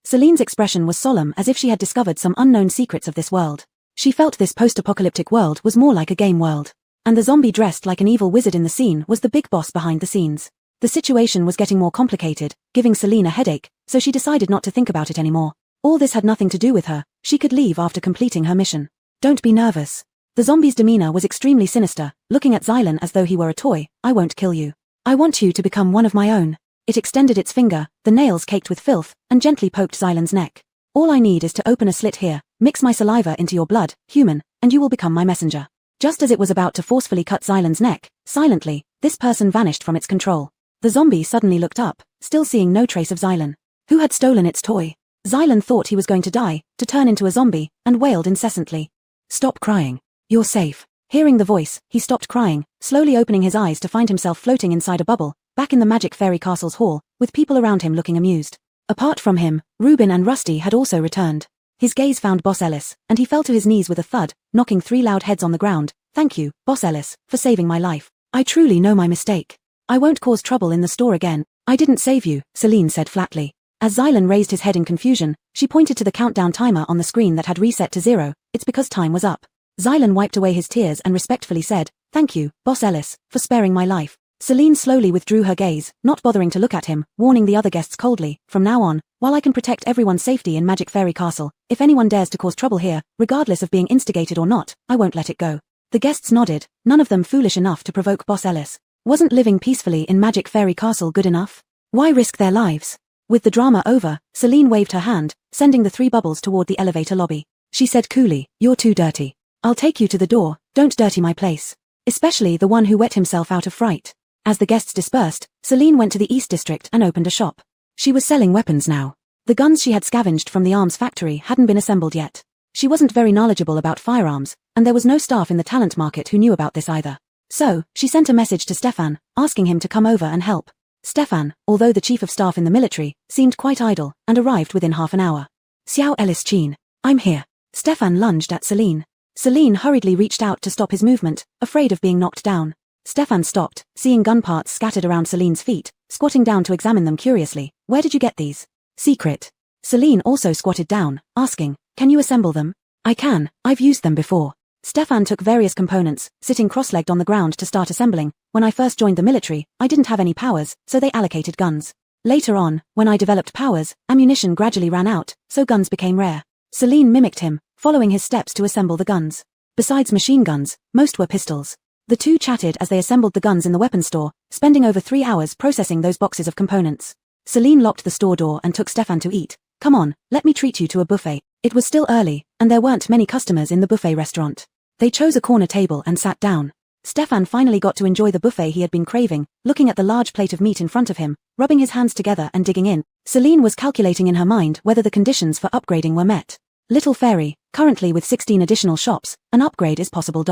S1: Celine's expression was solemn as if she had discovered some unknown secrets of this world. She felt this post-apocalyptic world was more like a game world. And the zombie dressed like an evil wizard in the scene was the big boss behind the scenes. The situation was getting more complicated, giving Celine a headache, so she decided not to think about it anymore. All this had nothing to do with her, she could leave after completing her mission. Don't be nervous. The zombie's demeanor was extremely sinister, looking at Xylan as though he were a toy. I won't kill you. I want you to become one of my own. It extended its finger, the nails caked with filth, and gently poked Xylan's neck. All I need is to open a slit here, mix my saliva into your blood, human, and you will become my messenger. Just as it was about to forcefully cut Xylan's neck, silently, this person vanished from its control. The zombie suddenly looked up, still seeing no trace of Xylan. Who had stolen its toy? Xylan thought he was going to die, to turn into a zombie, and wailed incessantly. Stop crying. You're safe. Hearing the voice, he stopped crying, slowly opening his eyes to find himself floating inside a bubble, back in the Magic Fairy Castle's hall, with people around him looking amused. Apart from him, Reuben and Rusty had also returned. His gaze found Boss Ellis, and he fell to his knees with a thud, knocking 3 loud heads on the ground. Thank you, Boss Ellis, for saving my life. I truly know my mistake. I won't cause trouble in the store again. I didn't save you, Celine said flatly. As Xylan raised his head in confusion, she pointed to the countdown timer on the screen that had reset to 0. It's because time was up. Xylan wiped away his tears and respectfully said, Thank you, Boss Ellis, for sparing my life. Celine slowly withdrew her gaze, not bothering to look at him, warning the other guests coldly, From now on, while I can protect everyone's safety in Magic Fairy Castle, if anyone dares to cause trouble here, regardless of being instigated or not, I won't let it go. The guests nodded, none of them foolish enough to provoke Boss Ellis. Wasn't living peacefully in Magic Fairy Castle good enough? Why risk their lives? With the drama over, Celine waved her hand, sending the 3 bubbles toward the elevator lobby. She said coolly, You're too dirty. I'll take you to the door, don't dirty my place. Especially the one who wet himself out of fright. As the guests dispersed, Celine went to the East District and opened a shop. She was selling weapons now. The guns she had scavenged from the arms factory hadn't been assembled yet. She wasn't very knowledgeable about firearms, and there was no staff in the talent market who knew about this either. So, she sent a message to Stefan, asking him to come over and help. Stefan, although the chief of staff in the military, seemed quite idle, and arrived within half an hour. Xiao Ellis Chin, I'm here. Stefan lunged at Celine. Celine hurriedly reached out to stop his movement, afraid of being knocked down. Stefan stopped, seeing gun parts scattered around Celine's feet, squatting down to examine them curiously. Where did you get these? Secret. Celine also squatted down, asking, Can you assemble them? I can, I've used them before. Stefan took various components, sitting cross-legged on the ground to start assembling. When I first joined the military, I didn't have any powers, so they allocated guns. Later on, when I developed powers, ammunition gradually ran out, so guns became rare. Celine mimicked him, following his steps to assemble the guns. Besides machine guns, most were pistols. The two chatted as they assembled the guns in the weapons store, spending over 3 hours processing those boxes of components. Celine locked the store door and took Stefan to eat. Come on, let me treat you to a buffet. It was still early, and there weren't many customers in the buffet restaurant. They chose a corner table and sat down. Stefan finally got to enjoy the buffet he had been craving, looking at the large plate of meat in front of him, rubbing his hands together and digging in. Celine was calculating in her mind whether the conditions for upgrading were met. Little Fairy, currently with 16 additional shops, an upgrade is possible.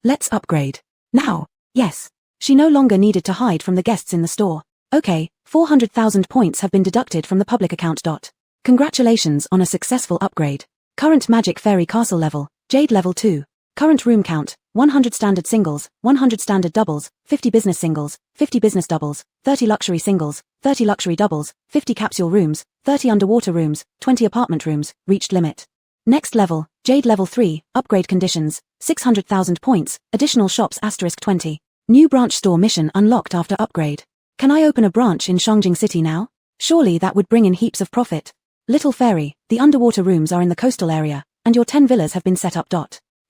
S1: Let's upgrade. Now. Yes. She no longer needed to hide from the guests in the store. Okay, 400,000 points have been deducted from the public account. Congratulations on a successful upgrade. Current Magic Fairy Castle level, Jade level 2. Current room count, 100 standard singles, 100 standard doubles, 50 business singles, 50 business doubles, 30 luxury singles, 30 luxury doubles, 50 capsule rooms, 30 underwater rooms, 20 apartment rooms, reached limit. Next level, Jade level 3, upgrade conditions, 600,000 points, additional shops *20. New branch store mission unlocked after upgrade. Can I open a branch in Shangjing City now? Surely that would bring in heaps of profit. Little Fairy, the underwater rooms are in the coastal area, and your 10 villas have been set up.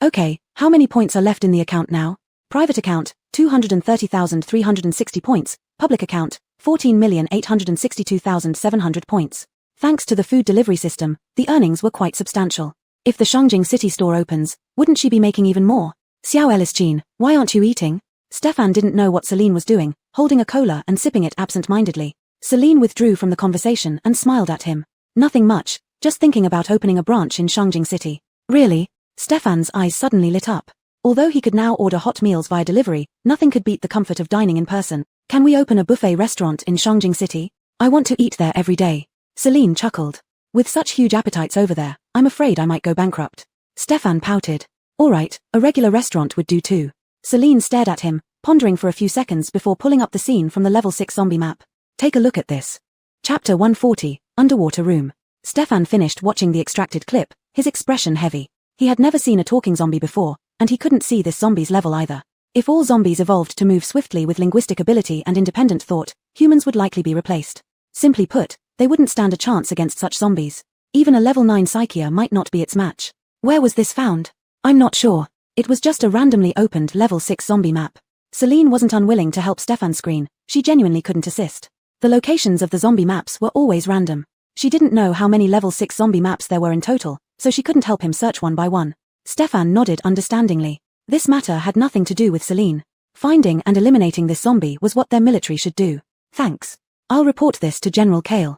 S1: Okay, how many points are left in the account now? Private account, 230,360 points, public account, 14,862,700 points. Thanks to the food delivery system, the earnings were quite substantial. If the Shangjing City store opens, wouldn't she be making even more? Xiao Elisjin, why aren't you eating? Stefan didn't know what Celine was doing, holding a cola and sipping it absent-mindedly. Celine withdrew from the conversation and smiled at him. Nothing much, just thinking about opening a branch in Shangjing City. Really? Stefan's eyes suddenly lit up. Although he could now order hot meals via delivery, nothing could beat the comfort of dining in person. Can we open a buffet restaurant in Shangjing City? I want to eat there every day. Celine chuckled. With such huge appetites over there, I'm afraid I might go bankrupt. Stefan pouted. Alright, a regular restaurant would do too. Celine stared at him, pondering for a few seconds before pulling up the scene from the level 6 zombie map. Take a look at this. Chapter 140, Underwater Room. Stefan finished watching the extracted clip, his expression heavy. He had never seen a talking zombie before, and he couldn't see this zombie's level either. If all zombies evolved to move swiftly with linguistic ability and independent thought, humans would likely be replaced. Simply put, they wouldn't stand a chance against such zombies. Even a level 9 Psychia might not be its match. Where was this found? I'm not sure. It was just a randomly opened level 6 zombie map. Celine wasn't unwilling to help Stefan screen, she genuinely couldn't assist. The locations of the zombie maps were always random. She didn't know how many level 6 zombie maps there were in total, so she couldn't help him search one by one. Stefan nodded understandingly. This matter had nothing to do with Celine. Finding and eliminating this zombie was what their military should do. Thanks. I'll report this to General Kale.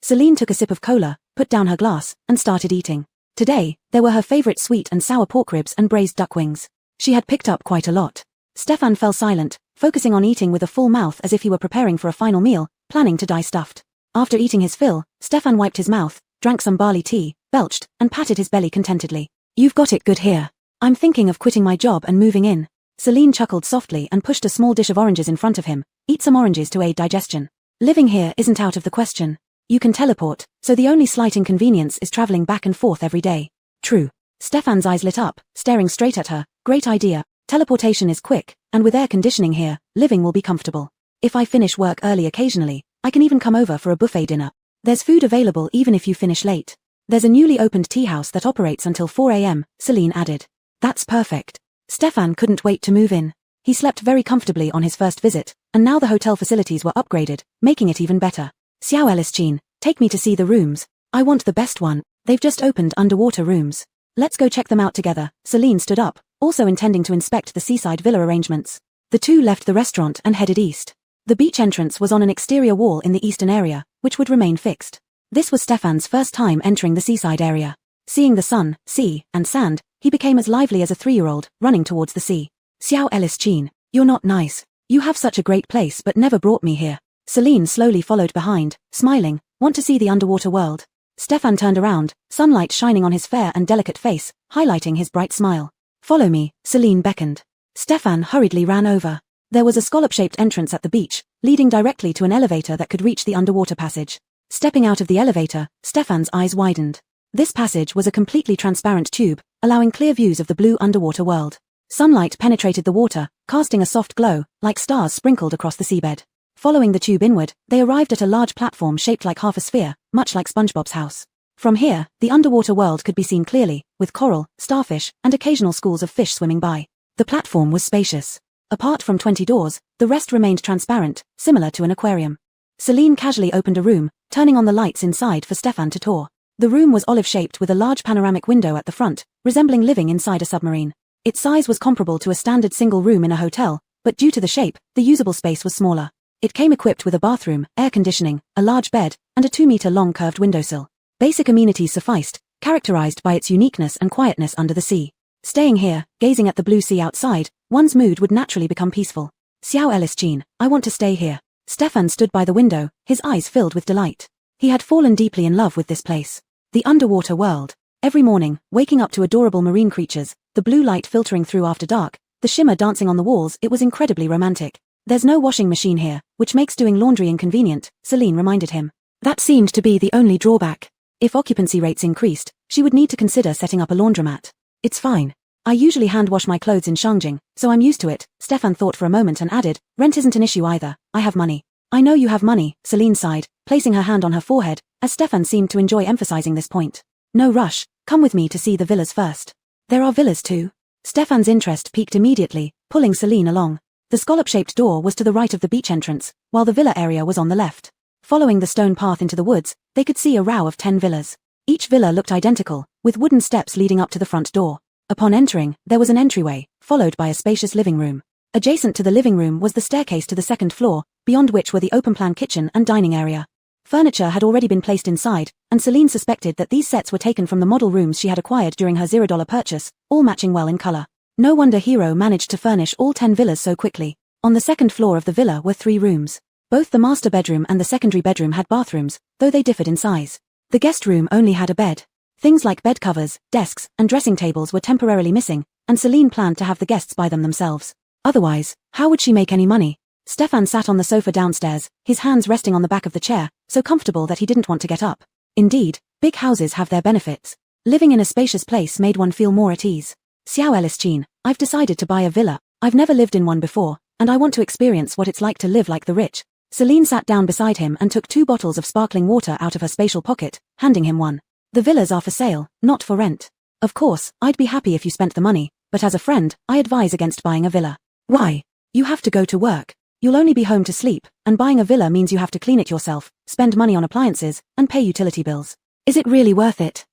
S1: Celine took a sip of cola, put down her glass, and started eating. Today, there were her favorite sweet and sour pork ribs and braised duck wings. She had picked up quite a lot. Stefan fell silent, focusing on eating with a full mouth as if he were preparing for a final meal, planning to die stuffed. After eating his fill, Stefan wiped his mouth, drank some barley tea, belched, and patted his belly contentedly. You've got it good here. I'm thinking of quitting my job and moving in. Celine chuckled softly and pushed a small dish of oranges in front of him. Eat some oranges to aid digestion. Living here isn't out of the question. You can teleport, so the only slight inconvenience is traveling back and forth every day. True. Stefan's eyes lit up, staring straight at her. Great idea. Teleportation is quick, and with air conditioning here, living will be comfortable. If I finish work early occasionally, I can even come over for a buffet dinner. There's food available even if you finish late. There's a newly opened tea house that operates until 4 a.m., Celine added. That's perfect. Stefan couldn't wait to move in. He slept very comfortably on his first visit, and now the hotel facilities were upgraded, making it even better. Xiao Elisjin, take me to see the rooms. I want the best one. They've just opened underwater rooms. Let's go check them out together. Celine stood up, also intending to inspect the seaside villa arrangements. The two left the restaurant and headed east. The beach entrance was on an exterior wall in the eastern area, which would remain fixed. This was Stefan's first time entering the seaside area. Seeing the sun, sea, and sand, he became as lively as a 3-year-old, running towards the sea. Xiao Elisjin, you're not nice. You have such a great place but never brought me here. Celine slowly followed behind, smiling. Want to see the underwater world? Stefan turned around, sunlight shining on his fair and delicate face, highlighting his bright smile. Follow me, Celine beckoned. Stefan hurriedly ran over. There was a scallop-shaped entrance at the beach, leading directly to an elevator that could reach the underwater passage. Stepping out of the elevator, Stefan's eyes widened. This passage was a completely transparent tube, allowing clear views of the blue underwater world. Sunlight penetrated the water, casting a soft glow, like stars sprinkled across the seabed. Following the tube inward, they arrived at a large platform shaped like half a sphere, much like SpongeBob's house. From here, the underwater world could be seen clearly, with coral, starfish, and occasional schools of fish swimming by. The platform was spacious. Apart from 20 doors, the rest remained transparent, similar to an aquarium. Celine casually opened a room, turning on the lights inside for Stefan to tour. The room was olive-shaped with a large panoramic window at the front, resembling living inside a submarine. Its size was comparable to a standard single room in a hotel, but due to the shape, the usable space was smaller. It came equipped with a bathroom, air conditioning, a large bed, and a 2-meter-long curved windowsill. Basic amenities sufficed, characterized by its uniqueness and quietness under the sea. Staying here, gazing at the blue sea outside, one's mood would naturally become peaceful. Xiao Ellis Jean, I want to stay here. Stefan stood by the window, his eyes filled with delight. He had fallen deeply in love with this place. The underwater world. Every morning, waking up to adorable marine creatures, the blue light filtering through after dark, the shimmer dancing on the walls, it was incredibly romantic. There's no washing machine here, which makes doing laundry inconvenient, Celine reminded him. That seemed to be the only drawback. If occupancy rates increased, she would need to consider setting up a laundromat. It's fine. I usually hand wash my clothes in Shangjing, so I'm used to it, Stefan thought for a moment and added, rent isn't an issue either, I have money. I know you have money, Celine sighed, placing her hand on her forehead, as Stefan seemed to enjoy emphasizing this point. No rush, come with me to see the villas first. There are villas too. Stefan's interest piqued immediately, pulling Celine along. The scallop-shaped door was to the right of the beach entrance, while the villa area was on the left. Following the stone path into the woods, they could see a row of 10 villas. Each villa looked identical, with wooden steps leading up to the front door. Upon entering, there was an entryway, followed by a spacious living room. Adjacent to the living room was the staircase to the second floor, beyond which were the open-plan kitchen and dining area. Furniture had already been placed inside, and Celine suspected that these sets were taken from the model rooms she had acquired during her $0 purchase, all matching well in color. No wonder Hero managed to furnish all 10 villas so quickly. On the second floor of the villa were 3 rooms. Both the master bedroom and the secondary bedroom had bathrooms, though they differed in size. The guest room only had a bed. Things like bed covers, desks, and dressing tables were temporarily missing, and Celine planned to have the guests buy them themselves. Otherwise, how would she make any money? Stefan sat on the sofa downstairs, his hands resting on the back of the chair, so comfortable that he didn't want to get up. Indeed, big houses have their benefits. Living in a spacious place made one feel more at ease. Xiao Ellis Jean, I've decided to buy a villa. I've never lived in one before, and I want to experience what it's like to live like the rich. Celine sat down beside him and took 2 bottles of sparkling water out of her spatial pocket, handing him one. The villas are for sale, not for rent. Of course, I'd be happy if you spent the money, but as a friend, I advise against buying a villa. Why? You have to go to work. You'll only be home to sleep, and buying a villa means you have to clean it yourself, spend money on appliances, and pay utility bills. Is it really worth it?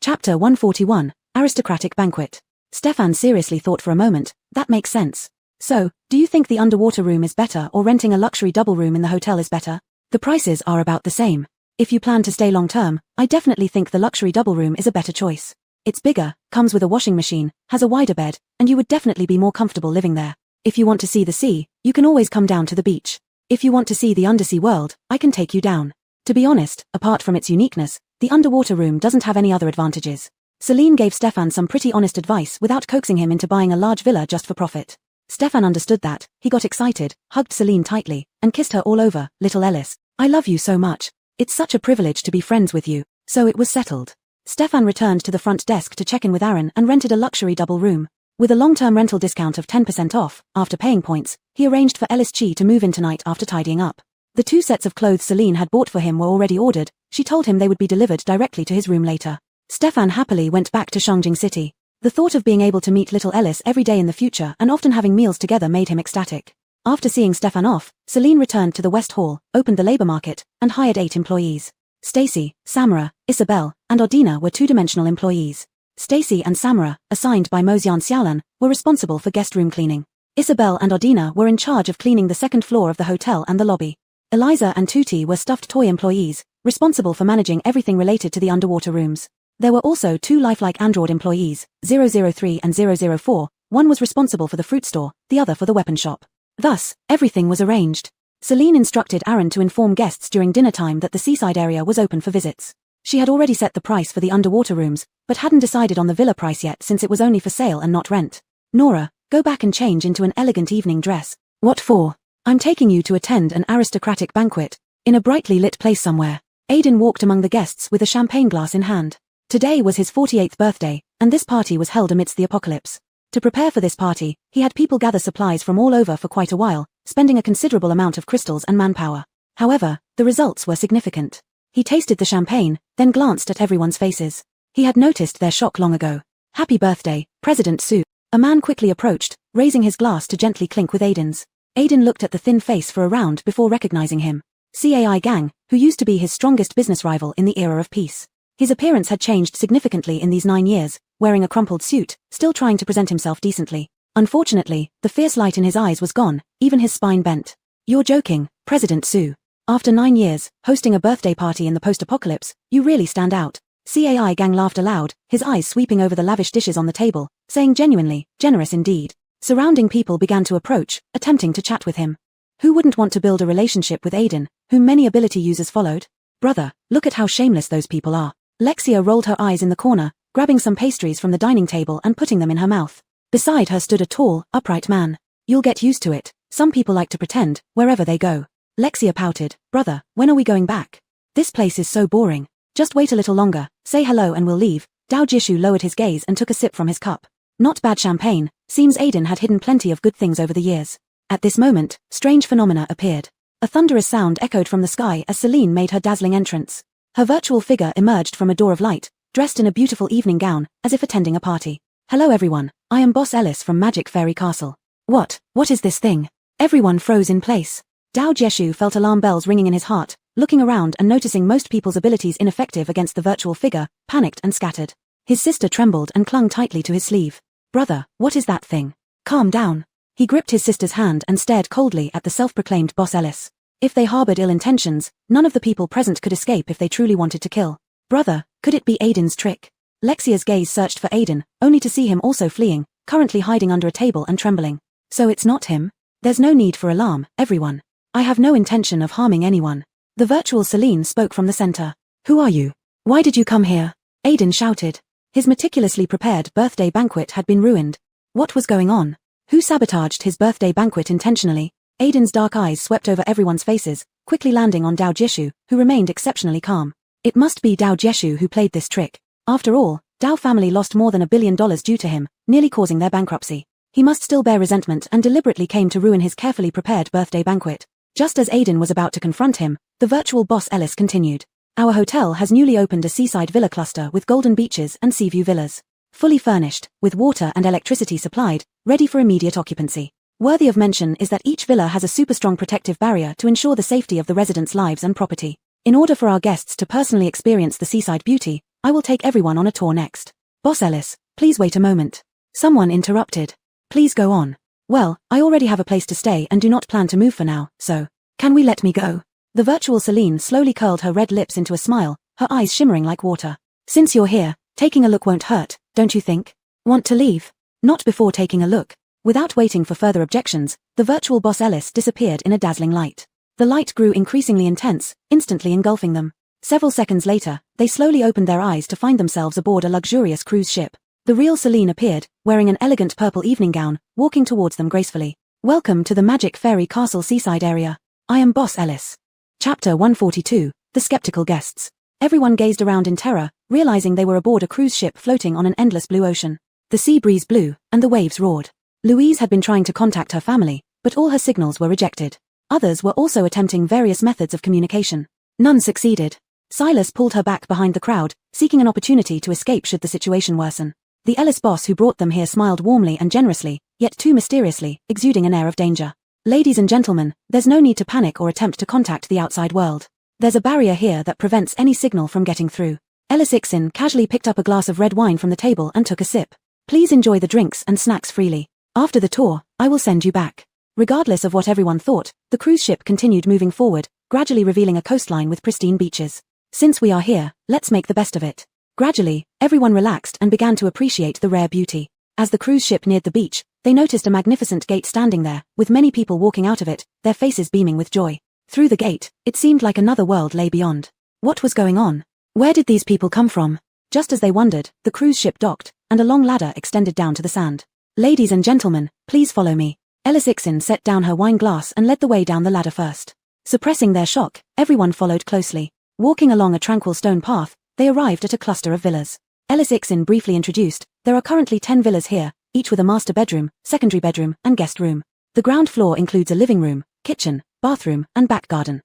S1: Chapter 141, Aristocratic Banquet. Stefan seriously thought for a moment, that makes sense. So, do you think the underwater room is better or renting a luxury double room in the hotel is better? The prices are about the same. If you plan to stay long term, I definitely think the luxury double room is a better choice. It's bigger, comes with a washing machine, has a wider bed, and you would definitely be more comfortable living there. If you want to see the sea, you can always come down to the beach. If you want to see the undersea world, I can take you down. To be honest, apart from its uniqueness, the underwater room doesn't have any other advantages. Celine gave Stefan some pretty honest advice without coaxing him into buying a large villa just for profit. Stefan understood that, he got excited, hugged Celine tightly, and kissed her all over. Little Ellis, I love you so much. It's such a privilege to be friends with you. So it was settled. Stefan returned to the front desk to check in with Aaron and rented a luxury double room. With a long-term rental discount of 10% off, after paying points, he arranged for Ellis Chi to move in tonight after tidying up. The 2 sets of clothes Celine had bought for him were already ordered. She told him they would be delivered directly to his room later. Stefan happily went back to Shangjing City. The thought of being able to meet little Ellis every day in the future and often having meals together made him ecstatic. After seeing Stefan off, Celine returned to the West Hall, opened the labor market, and hired 8 employees. Stacy, Samara, Isabel, and Ordina were 2-dimensional employees. Stacy and Samara, assigned by Mozian Xiaolan, were responsible for guest room cleaning. Isabel and Ordina were in charge of cleaning the second floor of the hotel and the lobby. Eliza and Tuti were stuffed toy employees, responsible for managing everything related to the underwater rooms. There were also 2 lifelike android employees, 003 and 004, one was responsible for the fruit store, the other for the weapon shop. Thus, everything was arranged. Celine instructed Aaron to inform guests during dinner time that the seaside area was open for visits. She had already set the price for the underwater rooms, but hadn't decided on the villa price yet since it was only for sale and not rent. Nora, go back and change into an elegant evening dress. What for? I'm taking you to attend an aristocratic banquet, in a brightly lit place somewhere. Aiden walked among the guests with a champagne glass in hand. Today was his 48th birthday, and this party was held amidst the apocalypse. To prepare for this party, he had people gather supplies from all over for quite a while, spending a considerable amount of crystals and manpower. However, the results were significant. He tasted the champagne, then glanced at everyone's faces. He had noticed their shock long ago. Happy birthday, President Sue. A man quickly approached, raising his glass to gently clink with Aiden's. Aiden looked at the thin face for a round before recognizing him. CAI Gang, who used to be his strongest business rival in the era of peace. His appearance had changed significantly in these 9 years, wearing a crumpled suit, still trying to present himself decently. Unfortunately, the fierce light in his eyes was gone, even his spine bent. You're joking, President Sue. After 9 years, hosting a birthday party in the post-apocalypse, you really stand out. CAI Gang laughed aloud, his eyes sweeping over the lavish dishes on the table, saying genuinely, generous indeed. Surrounding people began to approach, attempting to chat with him. Who wouldn't want to build a relationship with Aiden, whom many ability users followed? Brother, look at how shameless those people are. Lexia rolled her eyes in the corner, grabbing some pastries from the dining table and putting them in her mouth. Beside her stood a tall, upright man. You'll get used to it. Some people like to pretend, wherever they go. Lexia pouted. Brother, when are we going back? This place is so boring. Just wait a little longer, say hello and we'll leave. Dao Jishu lowered his gaze and took a sip from his cup. Not bad champagne. Seems Aiden had hidden plenty of good things over the years. At this moment, strange phenomena appeared. A thunderous sound echoed from the sky as Celine made her dazzling entrance. Her virtual figure emerged from a door of light, dressed in a beautiful evening gown, as if attending a party. Hello everyone, I am Boss Ellis from Magic Fairy Castle. What is this thing? Everyone froze in place. Dao Jishu felt alarm bells ringing in his heart, looking around and noticing most people's abilities ineffective against the virtual figure, panicked and scattered. His sister trembled and clung tightly to his sleeve. Brother, what is that thing? Calm down. He gripped his sister's hand and stared coldly at the self-proclaimed Boss Ellis. If they harbored ill intentions, none of the people present could escape if they truly wanted to kill. Brother, could it be Aiden's trick? Lexia's gaze searched for Aiden, only to see him also fleeing, currently hiding under a table and trembling. So it's not him? There's no need for alarm, everyone. I have no intention of harming anyone. The virtual Celine spoke from the center. Who are you? Why did you come here? Aiden shouted. His meticulously prepared birthday banquet had been ruined. What was going on? Who sabotaged his birthday banquet intentionally? Aiden's dark eyes swept over everyone's faces, quickly landing on Dao Jishu, who remained exceptionally calm. It must be Dao Jishu who played this trick. After all, Dao family lost more than $1 billion due to him, nearly causing their bankruptcy. He must still bear resentment and deliberately came to ruin his carefully prepared birthday banquet. Just as Aiden was about to confront him, the virtual Boss Ellis continued. Our hotel has newly opened a seaside villa cluster with golden beaches and sea view villas. Fully furnished, with water and electricity supplied, ready for immediate occupancy. Worthy of mention is that each villa has a super strong protective barrier to ensure the safety of the residents' lives and property. In order for our guests to personally experience the seaside beauty, I will take everyone on a tour next. Boss Ellis, please wait a moment. Someone interrupted. Please go on. Well, I already have a place to stay and do not plan to move for now, so, can we let me go? The virtual Celine slowly curled her red lips into a smile, her eyes shimmering like water. Since you're here, taking a look won't hurt, don't you think? Want to leave? Not before taking a look. Without waiting for further objections, the virtual Boss Ellis disappeared in a dazzling light. The light grew increasingly intense, instantly engulfing them. Several seconds later, they slowly opened their eyes to find themselves aboard a luxurious cruise ship. The real Celine appeared, wearing an elegant purple evening gown, walking towards them gracefully. Welcome to the Magic Fairy Castle seaside area. I am Boss Ellis. Chapter 142, The Skeptical Guests. Everyone gazed around in terror, realizing they were aboard a cruise ship floating on an endless blue ocean. The sea breeze blew, and the waves roared. Louise had been trying to contact her family, but all her signals were rejected. Others were also attempting various methods of communication. None succeeded. Silas pulled her back behind the crowd, seeking an opportunity to escape should the situation worsen. The Ellis boss who brought them here smiled warmly and generously, yet too mysteriously, exuding an air of danger. Ladies and gentlemen, there's no need to panic or attempt to contact the outside world. There's a barrier here that prevents any signal from getting through. Ellis Ixon casually picked up a glass of red wine from the table and took a sip. Please enjoy the drinks and snacks freely. After the tour, I will send you back. Regardless of what everyone thought, the cruise ship continued moving forward, gradually revealing a coastline with pristine beaches. Since we are here, let's make the best of it. Gradually, everyone relaxed and began to appreciate the rare beauty. As the cruise ship neared the beach, they noticed a magnificent gate standing there, with many people walking out of it, their faces beaming with joy. Through the gate, it seemed like another world lay beyond. What was going on? Where did these people come from? Just as they wondered, the cruise ship docked, and a long ladder extended down to the sand. Ladies and gentlemen, please follow me. Ellis Ixon set down her wine glass and led the way down the ladder first. Suppressing their shock, everyone followed closely. Walking along a tranquil stone path, they arrived at a cluster of villas. Ellis Ixin briefly introduced, there are currently 10 villas here, each with a master bedroom, secondary bedroom, and guest room. The ground floor includes a living room, kitchen, bathroom, and back garden.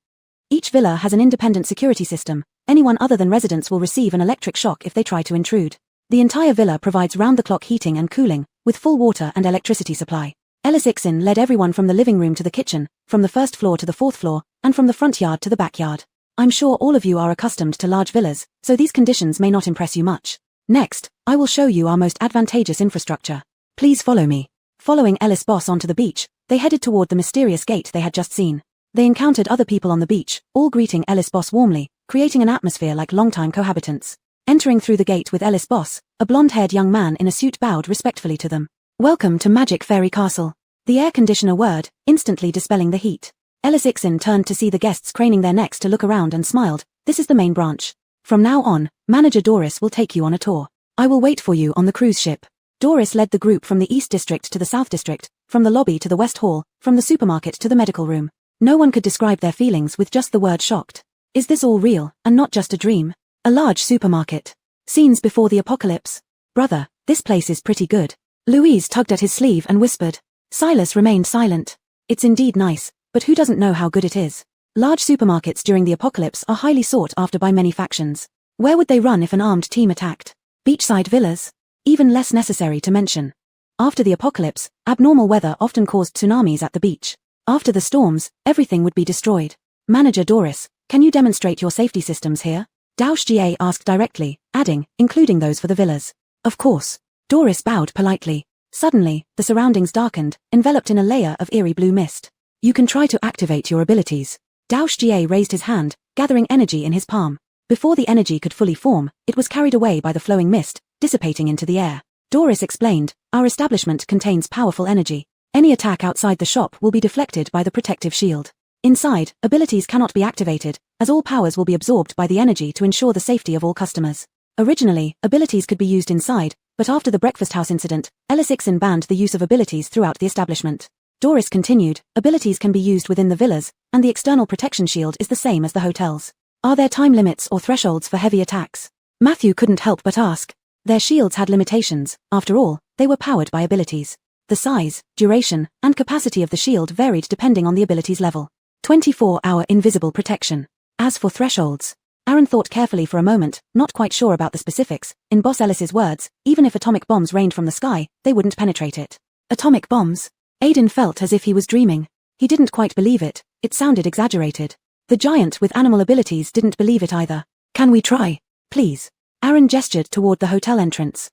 S1: Each villa has an independent security system. Anyone other than residents will receive an electric shock if they try to intrude. The entire villa provides round-the-clock heating and cooling, with full water and electricity supply. Ellis Ixin led everyone from the living room to the kitchen, from the first floor to the fourth floor, and from the front yard to the backyard. I'm sure all of you are accustomed to large villas, so these conditions may not impress you much. Next, I will show you our most advantageous infrastructure. Please follow me. Following Ellis Boss onto the beach, they headed toward the mysterious gate they had just seen. They encountered other people on the beach, all greeting Ellis Boss warmly, creating an atmosphere like longtime cohabitants. Entering through the gate with Ellis Boss, a blonde-haired young man in a suit bowed respectfully to them. Welcome to Magic Fairy Castle. The air conditioner whirred, instantly dispelling the heat. Ellis Ixin turned to see the guests craning their necks to look around and smiled. This is the main branch. From now on, Manager Doris will take you on a tour. I will wait for you on the cruise ship. Doris led the group from the East District to the South District, from the lobby to the West Hall, from the supermarket to the medical room. No one could describe their feelings with just the word shocked. Is this all real, and not just a dream? A large supermarket. Scenes before the apocalypse. Brother, this place is pretty good. Louise tugged at his sleeve and whispered. Silas remained silent. It's indeed nice, but who doesn't know how good it is? Large supermarkets during the apocalypse are highly sought after by many factions. Where would they run if an armed team attacked? Beachside villas? Even less necessary to mention. After the apocalypse, abnormal weather often caused tsunamis at the beach. After the storms, everything would be destroyed. Manager Doris, can you demonstrate your safety systems here? Daush Ga asked directly, adding, including those for the villas. Of course. Doris bowed politely. Suddenly, the surroundings darkened, enveloped in a layer of eerie blue mist. You can try to activate your abilities. Daush Ga raised his hand, gathering energy in his palm. Before the energy could fully form, it was carried away by the flowing mist, dissipating into the air. Doris explained, our establishment contains powerful energy. Any attack outside the shop will be deflected by the protective shield. Inside, abilities cannot be activated, as all powers will be absorbed by the energy to ensure the safety of all customers. Originally, abilities could be used inside, but after the breakfast house incident, Ellis Ixin banned the use of abilities throughout the establishment. Doris continued, abilities can be used within the villas, and the external protection shield is the same as the hotels. Are there time limits or thresholds for heavy attacks? Matthew couldn't help but ask. Their shields had limitations, after all, they were powered by abilities. The size, duration, and capacity of the shield varied depending on the ability's level. 24-hour invisible protection. As for thresholds, Aaron thought carefully for a moment, not quite sure about the specifics. In Boss Ellis's words, even if atomic bombs rained from the sky, they wouldn't penetrate it. Atomic bombs? Aiden felt as if he was dreaming. He didn't quite believe it, it sounded exaggerated. The giant with animal abilities didn't believe it either. Can we try? Please. Aaron gestured toward the hotel entrance.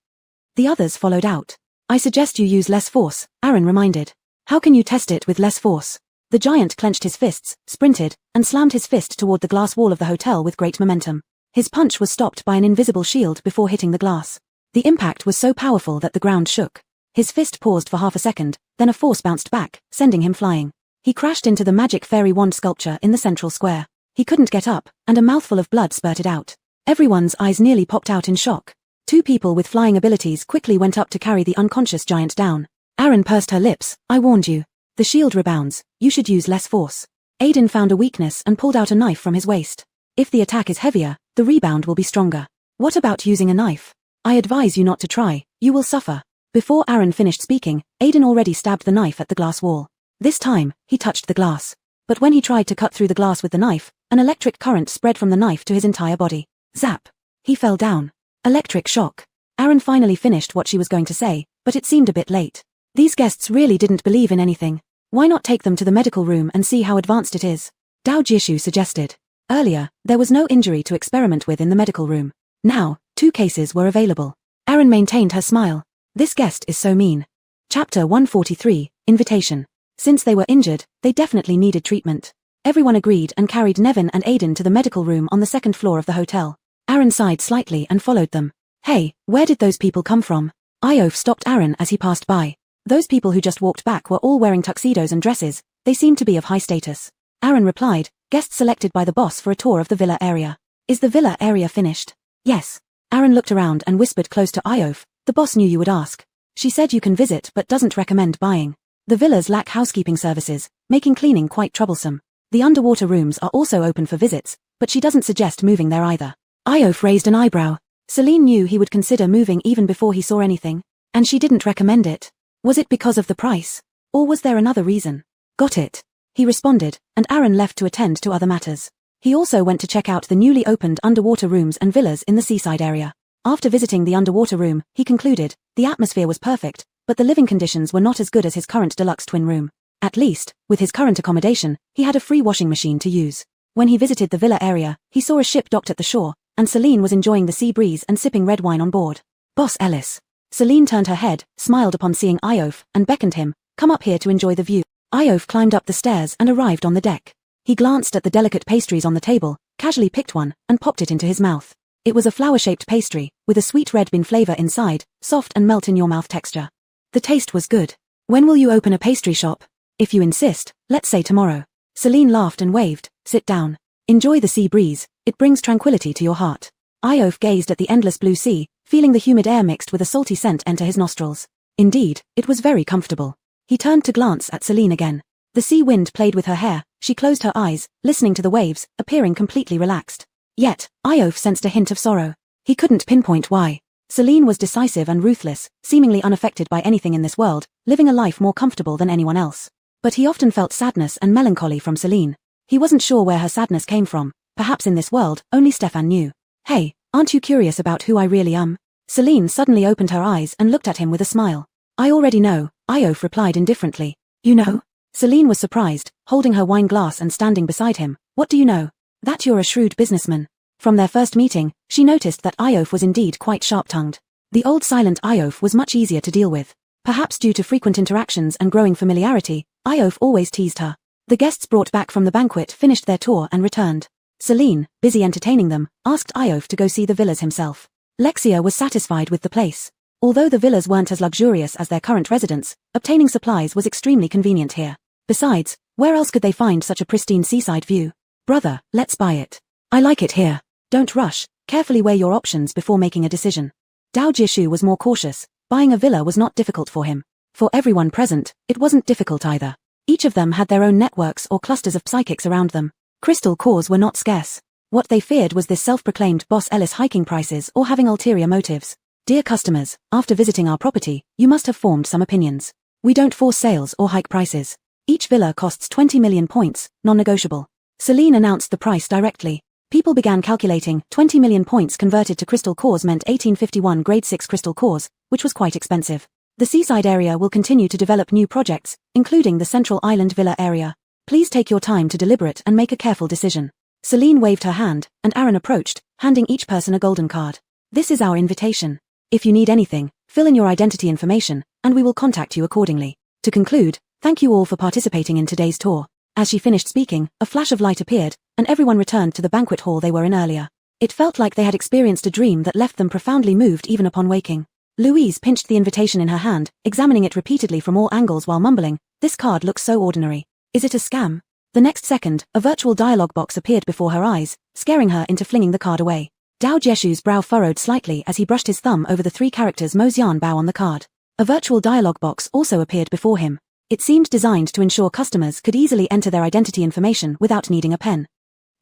S1: The others followed out. I suggest you use less force, Aaron reminded. How can you test it with less force? The giant clenched his fists, sprinted, and slammed his fist toward the glass wall of the hotel with great momentum. His punch was stopped by an invisible shield before hitting the glass. The impact was so powerful that the ground shook. His fist paused for half a second, then a force bounced back, sending him flying. He crashed into the magic fairy wand sculpture in the central square. He couldn't get up, and a mouthful of blood spurted out. Everyone's eyes nearly popped out in shock. Two people with flying abilities quickly went up to carry the unconscious giant down. Aaron pursed her lips. I warned you. The shield rebounds. You should use less force. Aiden found a weakness and pulled out a knife from his waist. If the attack is heavier, the rebound will be stronger. What about using a knife? I advise you not to try. You will suffer. Before Aaron finished speaking, Aiden already stabbed the knife at the glass wall. This time, he touched the glass. But when he tried to cut through the glass with the knife, an electric current spread from the knife to his entire body. Zap. He fell down. Electric shock. Aaron finally finished what she was going to say, but it seemed a bit late. These guests really didn't believe in anything. Why not take them to the medical room and see how advanced it is? Dao Jishu suggested. Earlier, there was no injury to experiment with in the medical room. Now, 2 cases were available. Aaron maintained her smile. This guest is so mean. Chapter 143, Invitation. Since they were injured, they definitely needed treatment. Everyone agreed and carried Nevin and Aiden to the medical room on the 2nd floor of the hotel. Aaron sighed slightly and followed them. Hey, where did those people come from? Iof stopped Aaron as he passed by. Those people who just walked back were all wearing tuxedos and dresses. They seemed to be of high status. Aaron replied, guests selected by the boss for a tour of the villa area. Is the villa area finished? Yes. Aaron looked around and whispered close to Iof. The boss knew you would ask. She said you can visit but doesn't recommend buying. The villas lack housekeeping services, making cleaning quite troublesome. The underwater rooms are also open for visits, but she doesn't suggest moving there either. Iof raised an eyebrow. Celine knew he would consider moving even before he saw anything. And she didn't recommend it. Was it because of the price? Or was there another reason? Got it. He responded, and Aaron left to attend to other matters. He also went to check out the newly opened underwater rooms and villas in the seaside area. After visiting the underwater room, he concluded, the atmosphere was perfect, but the living conditions were not as good as his current deluxe twin room. At least, with his current accommodation, he had a free washing machine to use. When he visited the villa area, he saw a ship docked at the shore, and Celine was enjoying the sea breeze and sipping red wine on board. Boss Ellis. Celine turned her head, smiled upon seeing Iof, and beckoned him, come up here to enjoy the view. Iof climbed up the stairs and arrived on the deck. He glanced at the delicate pastries on the table, casually picked one, and popped it into his mouth. It was a flower-shaped pastry, with a sweet red bean flavor inside, soft and melt-in-your-mouth texture. The taste was good. When will you open a pastry shop? If you insist, let's say tomorrow. Celine laughed and waved, sit down. Enjoy the sea breeze, it brings tranquility to your heart. Iof gazed at the endless blue sea, feeling the humid air mixed with a salty scent enter his nostrils. Indeed, it was very comfortable. He turned to glance at Celine again. The sea wind played with her hair, she closed her eyes, listening to the waves, appearing completely relaxed. Yet, Iof sensed a hint of sorrow. He couldn't pinpoint why. Celine was decisive and ruthless, seemingly unaffected by anything in this world, living a life more comfortable than anyone else. But he often felt sadness and melancholy from Celine. He wasn't sure where her sadness came from, perhaps in this world, only Stefan knew. Hey, aren't you curious about who I really am? Celine suddenly opened her eyes and looked at him with a smile. I already know, Iof replied indifferently. You know? Celine was surprised, holding her wine glass and standing beside him. What do you know? That you're a shrewd businessman. From their first meeting, she noticed that Iof was indeed quite sharp-tongued. The old silent Iof was much easier to deal with. Perhaps due to frequent interactions and growing familiarity, Iof always teased her. The guests brought back from the banquet finished their tour and returned. Celine, busy entertaining them, asked Iof to go see the villas himself. Lexia was satisfied with the place. Although the villas weren't as luxurious as their current residence, obtaining supplies was extremely convenient here. Besides, where else could they find such a pristine seaside view? Brother, let's buy it. I like it here. Don't rush, carefully weigh your options before making a decision. Dao Jishu was more cautious. Buying a villa was not difficult for him. For everyone present, it wasn't difficult either. Each of them had their own networks or clusters of psychics around them. Crystal cores were not scarce. What they feared was this self-proclaimed Boss Ellis hiking prices or having ulterior motives. Dear customers, after visiting our property, you must have formed some opinions. We don't force sales or hike prices. Each villa costs 20 million points, non-negotiable. Celine announced the price directly. People began calculating. 20 million points converted to crystal cores meant 1851 grade 6 crystal cores, which was quite expensive. The seaside area will continue to develop new projects, including the central island villa area. Please take your time to deliberate and make a careful decision. Celine waved her hand, and Aaron approached, handing each person a golden card. This is our invitation. If you need anything, fill in your identity information, and we will contact you accordingly. To conclude, thank you all for participating in today's tour. As she finished speaking, a flash of light appeared, and everyone returned to the banquet hall they were in earlier. It felt like they had experienced a dream that left them profoundly moved even upon waking. Louise pinched the invitation in her hand, examining it repeatedly from all angles while mumbling, this card looks so ordinary. Is it a scam? The next second, a virtual dialogue box appeared before her eyes, scaring her into flinging the card away. Dao Jeshu's brow furrowed slightly as he brushed his thumb over the 3 characters Mozian Bao on the card. A virtual dialogue box also appeared before him. It seemed designed to ensure customers could easily enter their identity information without needing a pen.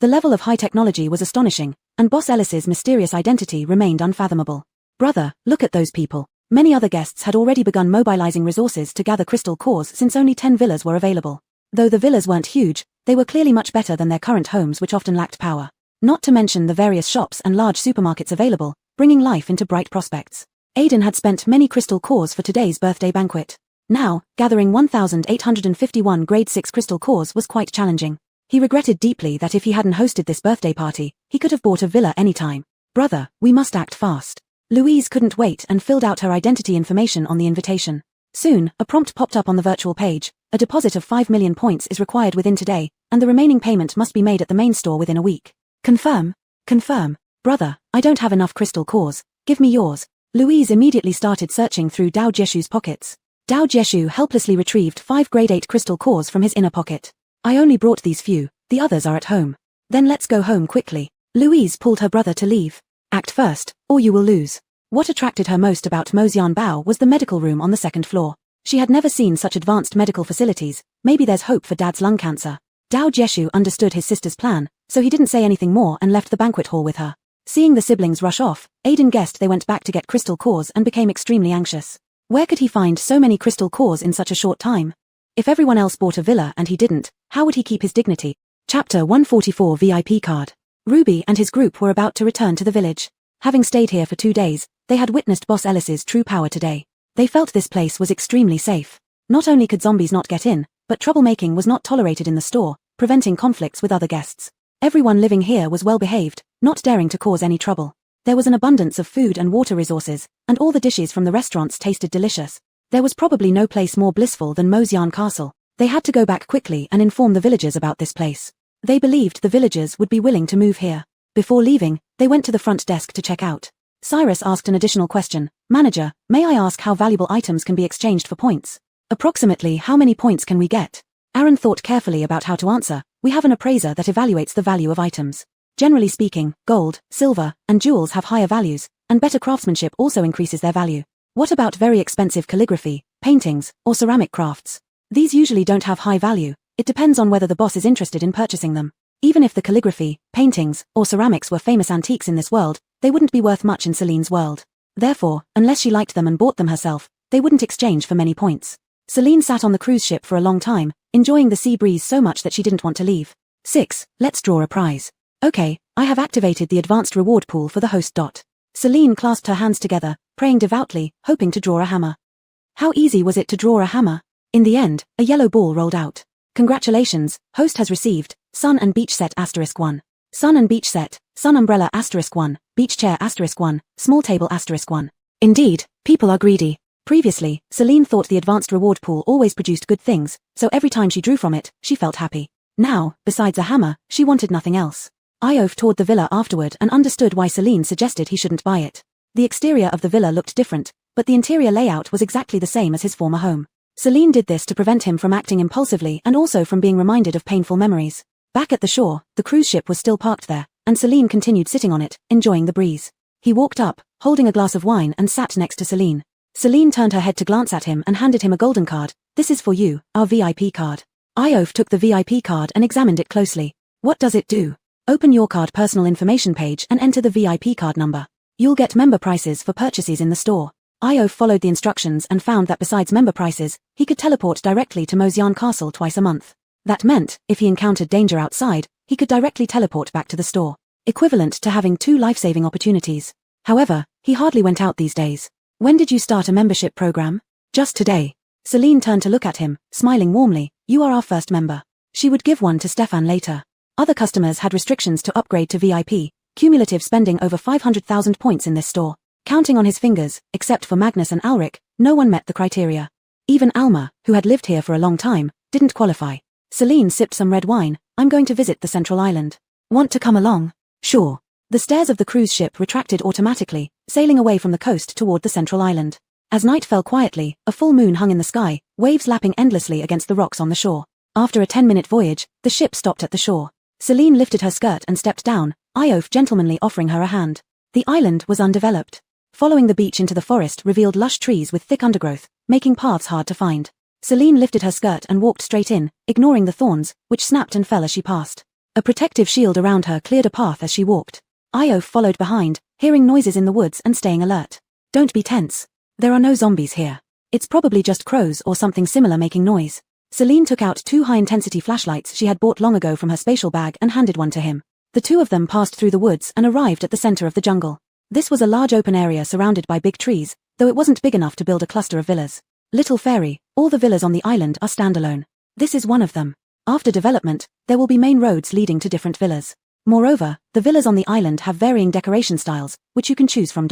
S1: The level of high technology was astonishing, and Boss Ellis's mysterious identity remained unfathomable. Brother, look at those people. Many other guests had already begun mobilizing resources to gather crystal cores since only 10 villas were available. Though the villas weren't huge, they were clearly much better than their current homes which often lacked power. Not to mention the various shops and large supermarkets available, bringing life into bright prospects. Aiden had spent many crystal cores for today's birthday banquet. Now, gathering 1,851 grade 6 crystal cores was quite challenging. He regretted deeply that if he hadn't hosted this birthday party, he could have bought a villa anytime. Brother, we must act fast. Louise couldn't wait and filled out her identity information on the invitation. Soon, a prompt popped up on the virtual page. A deposit of 5 million points is required within today, and the remaining payment must be made at the main store within a week. Confirm. Confirm. Brother, I don't have enough crystal cores. Give me yours. Louise immediately started searching through Dao Jeshu's pockets. Dao Jeshu helplessly retrieved 5 grade 8 crystal cores from his inner pocket. I only brought these few, the others are at home. Then let's go home quickly. Louise pulled her brother to leave. Act first, or you will lose. What attracted her most about Mozian Bao was the medical room on the 2nd floor. She had never seen such advanced medical facilities. Maybe there's hope for Dad's lung cancer. Dao Jeshu understood his sister's plan, so he didn't say anything more and left the banquet hall with her. Seeing the siblings rush off, Aiden guessed they went back to get crystal cores and became extremely anxious. Where could he find so many crystal cores in such a short time? If everyone else bought a villa and he didn't, how would he keep his dignity? Chapter 144 VIP card. Ruby and his group were about to return to the village. Having stayed here for 2 days, they had witnessed Boss Ellis's true power today. They felt this place was extremely safe. Not only could zombies not get in, but troublemaking was not tolerated in the store, preventing conflicts with other guests. Everyone living here was well behaved, not daring to cause any trouble. There was an abundance of food and water resources, and all the dishes from the restaurants tasted delicious. There was probably no place more blissful than Mosyan Castle. They had to go back quickly and inform the villagers about this place. They believed the villagers would be willing to move here. Before leaving, they went to the front desk to check out. Cyrus asked an additional question. Manager, may I ask how valuable items can be exchanged for points? Approximately how many points can we get? Aaron thought carefully about how to answer. We have an appraiser that evaluates the value of items. Generally speaking, gold, silver, and jewels have higher values, and better craftsmanship also increases their value. What about very expensive calligraphy, paintings, or ceramic crafts? These usually don't have high value. It depends on whether the boss is interested in purchasing them. Even if the calligraphy, paintings, or ceramics were famous antiques in this world, they wouldn't be worth much in Celine's world. Therefore, unless she liked them and bought them herself, they wouldn't exchange for many points. Celine sat on the cruise ship for a long time, enjoying the sea breeze so much that she didn't want to leave. 6. Let's draw a prize. Okay, I have activated the advanced reward pool for the host. Celine clasped her hands together, praying devoutly, hoping to draw a hammer. How easy was it to draw a hammer? In the end, a yellow ball rolled out. Congratulations, host has received, sun and beach set *1. Sun and beach set, sun umbrella *1, beach chair *1, small table *1. Indeed, people are greedy. Previously, Celine thought the advanced reward pool always produced good things, so every time she drew from it, she felt happy. Now, besides a hammer, she wanted nothing else. Iof toured the villa afterward and understood why Celine suggested he shouldn't buy it. The exterior of the villa looked different, but the interior layout was exactly the same as his former home. Celine did this to prevent him from acting impulsively and also from being reminded of painful memories. Back at the shore, the cruise ship was still parked there, and Celine continued sitting on it, enjoying the breeze. He walked up, holding a glass of wine, and sat next to Celine. Celine turned her head to glance at him and handed him a golden card. This is for you, our VIP card. Iof took the VIP card and examined it closely. What does it do? Open your card personal information page and enter the VIP card number. You'll get member prices for purchases in the store. Iof followed the instructions and found that besides member prices, he could teleport directly to Mosyan Castle twice a month. That meant, if he encountered danger outside, he could directly teleport back to the store. Equivalent to having 2 life-saving opportunities. However, he hardly went out these days. When did you start a membership program? Just today. Celine turned to look at him, smiling warmly. You are our first member. She would give one to Stefan later. Other customers had restrictions to upgrade to VIP, cumulative spending over 500,000 points in this store. Counting on his fingers, except for Magnus and Alric, no one met the criteria. Even Alma, who had lived here for a long time, didn't qualify. Celine sipped some red wine. I'm going to visit the central island. Want to come along? Sure. The stairs of the cruise ship retracted automatically, sailing away from the coast toward the central island. As night fell quietly, a full moon hung in the sky, waves lapping endlessly against the rocks on the shore. After a 10-minute voyage, the ship stopped at the shore. Celine lifted her skirt and stepped down, Iof gentlemanly offering her a hand. The island was undeveloped. Following the beach into the forest revealed lush trees with thick undergrowth, making paths hard to find. Celine lifted her skirt and walked straight in, ignoring the thorns, which snapped and fell as she passed. A protective shield around her cleared a path as she walked. Iof followed behind, hearing noises in the woods and staying alert. Don't be tense. There are no zombies here. It's probably just crows or something similar making noise. Celine took out 2 high-intensity flashlights she had bought long ago from her spatial bag and handed one to him. The 2 of them passed through the woods and arrived at the center of the jungle. This was a large open area surrounded by big trees, though it wasn't big enough to build a cluster of villas. Little Fairy, all the villas on the island are standalone. This is one of them. After development, there will be main roads leading to different villas. Moreover, the villas on the island have varying decoration styles, which you can choose from.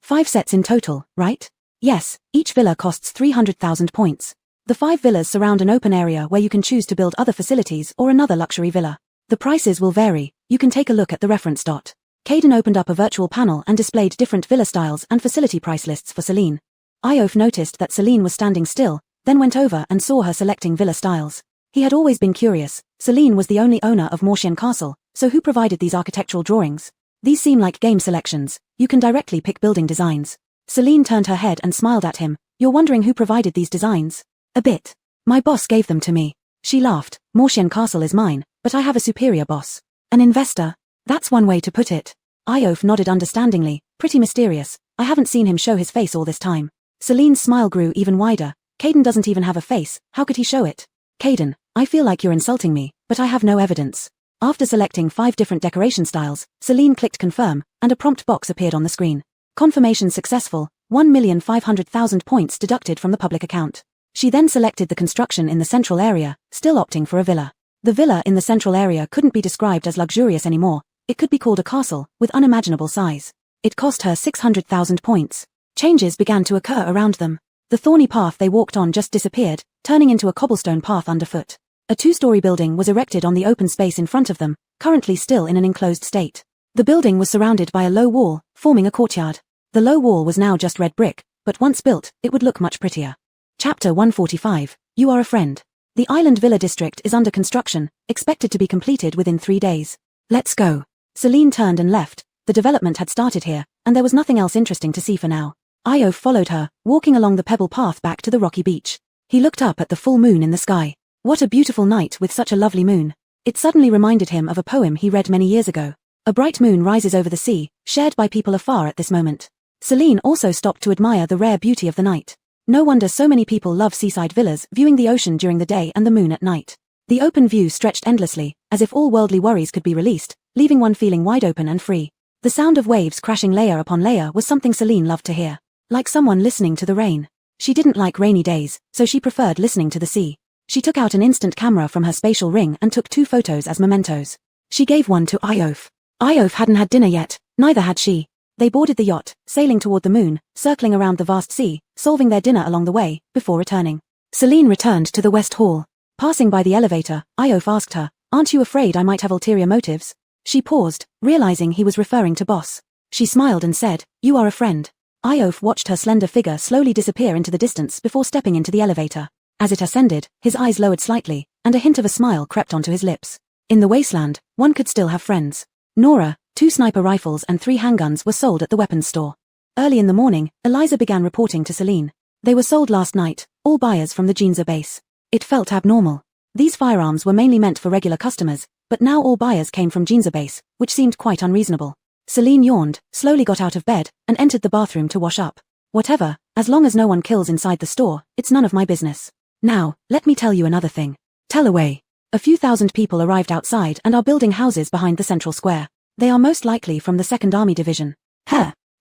S1: 5 sets in total, right? Yes, each villa costs 300,000 points. The 5 villas surround an open area where you can choose to build other facilities or another luxury villa. The prices will vary. You can take a look at the reference. Caden opened up a virtual panel and displayed different villa styles and facility price lists for Celine. Iof noticed that Celine was standing still, then went over and saw her selecting villa styles. He had always been curious. Celine was the only owner of Mosyan Castle, so who provided these architectural drawings? These seem like game selections. You can directly pick building designs. Celine turned her head and smiled at him. You're wondering who provided these designs? A bit. My boss gave them to me. She laughed. Mosyan Castle is mine, but I have a superior boss. An investor? That's one way to put it. Iof nodded understandingly. Pretty mysterious. I haven't seen him show his face all this time. Celine's smile grew even wider. Caden doesn't even have a face, how could he show it? Caden, I feel like you're insulting me, but I have no evidence. After selecting 5 different decoration styles, Celine clicked confirm, and a prompt box appeared on the screen. Confirmation successful, 1,500,000 points deducted from the public account. She then selected the construction in the central area, still opting for a villa. The villa in the central area couldn't be described as luxurious anymore, it could be called a castle, with unimaginable size. It cost her 600,000 points. Changes began to occur around them. The thorny path they walked on just disappeared, turning into a cobblestone path underfoot. A 2-story building was erected on the open space in front of them, currently still in an enclosed state. The building was surrounded by a low wall, forming a courtyard. The low wall was now just red brick, but once built, it would look much prettier. Chapter 145, You Are a Friend. The Island Villa District is under construction, expected to be completed within 3 days. Let's go. Celine turned and left. The development had started here, and there was nothing else interesting to see for now. Iof followed her, walking along the pebble path back to the rocky beach. He looked up at the full moon in the sky. What a beautiful night with such a lovely moon. It suddenly reminded him of a poem he read many years ago. A bright moon rises over the sea, shared by people afar at this moment. Celine also stopped to admire the rare beauty of the night. No wonder so many people love seaside villas, viewing the ocean during the day and the moon at night. The open view stretched endlessly, as if all worldly worries could be released, leaving one feeling wide open and free. The sound of waves crashing layer upon layer was something Celine loved to hear. Like someone listening to the rain. She didn't like rainy days, so she preferred listening to the sea. She took out an instant camera from her spatial ring and took 2 photos as mementos. She gave one to Iof. Iof hadn't had dinner yet, neither had she. They boarded the yacht, sailing toward the moon, circling around the vast sea, solving their dinner along the way, before returning. Celine returned to the West Hall. Passing by the elevator, Iof asked her, "Aren't you afraid I might have ulterior motives?" She paused, realizing he was referring to Boss. She smiled and said, "You are a friend." Iof watched her slender figure slowly disappear into the distance before stepping into the elevator. As it ascended, his eyes lowered slightly, and a hint of a smile crept onto his lips. In the wasteland, one could still have friends. Nora, 2 sniper rifles and 3 handguns were sold at the weapons store. Early in the morning, Eliza began reporting to Celine. They were sold last night, all buyers from the Ginza base. It felt abnormal. These firearms were mainly meant for regular customers, but now all buyers came from Ginza base, which seemed quite unreasonable. Celine yawned, slowly got out of bed, and entered the bathroom to wash up. Whatever, as long as no one kills inside the store, it's none of my business. Now, let me tell you another thing. Tell away. A few thousand people arrived outside and are building houses behind the central square. They are most likely from the 2nd Army Division.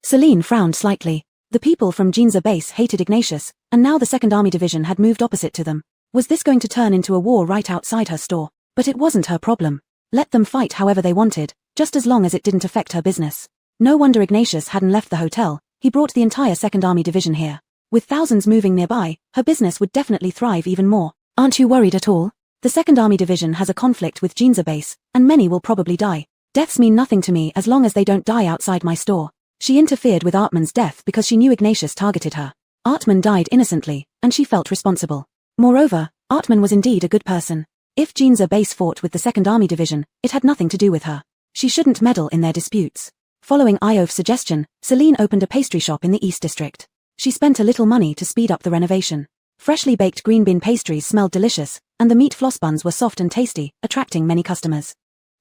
S1: Celine frowned slightly. The people from Ginza base hated Ignatius, and now the 2nd Army Division had moved opposite to them. Was this going to turn into a war right outside her store? But it wasn't her problem. Let them fight however they wanted, just as long as it didn't affect her business. No wonder Ignatius hadn't left the hotel, he brought the entire 2nd Army Division here. With thousands moving nearby, her business would definitely thrive even more. Aren't you worried at all? The 2nd Army Division has a conflict with Ginza base, and many will probably die. Deaths mean nothing to me as long as they don't die outside my store. She interfered with Artman's death because she knew Ignatius targeted her. Artman died innocently, and she felt responsible. Moreover, Artman was indeed a good person. If Ginza base fought with the 2nd Army Division, it had nothing to do with her. She shouldn't meddle in their disputes. Following Iof's suggestion, Celine opened a pastry shop in the East District. She spent a little money to speed up the renovation. Freshly baked green bean pastries smelled delicious, and the meat floss buns were soft and tasty, attracting many customers.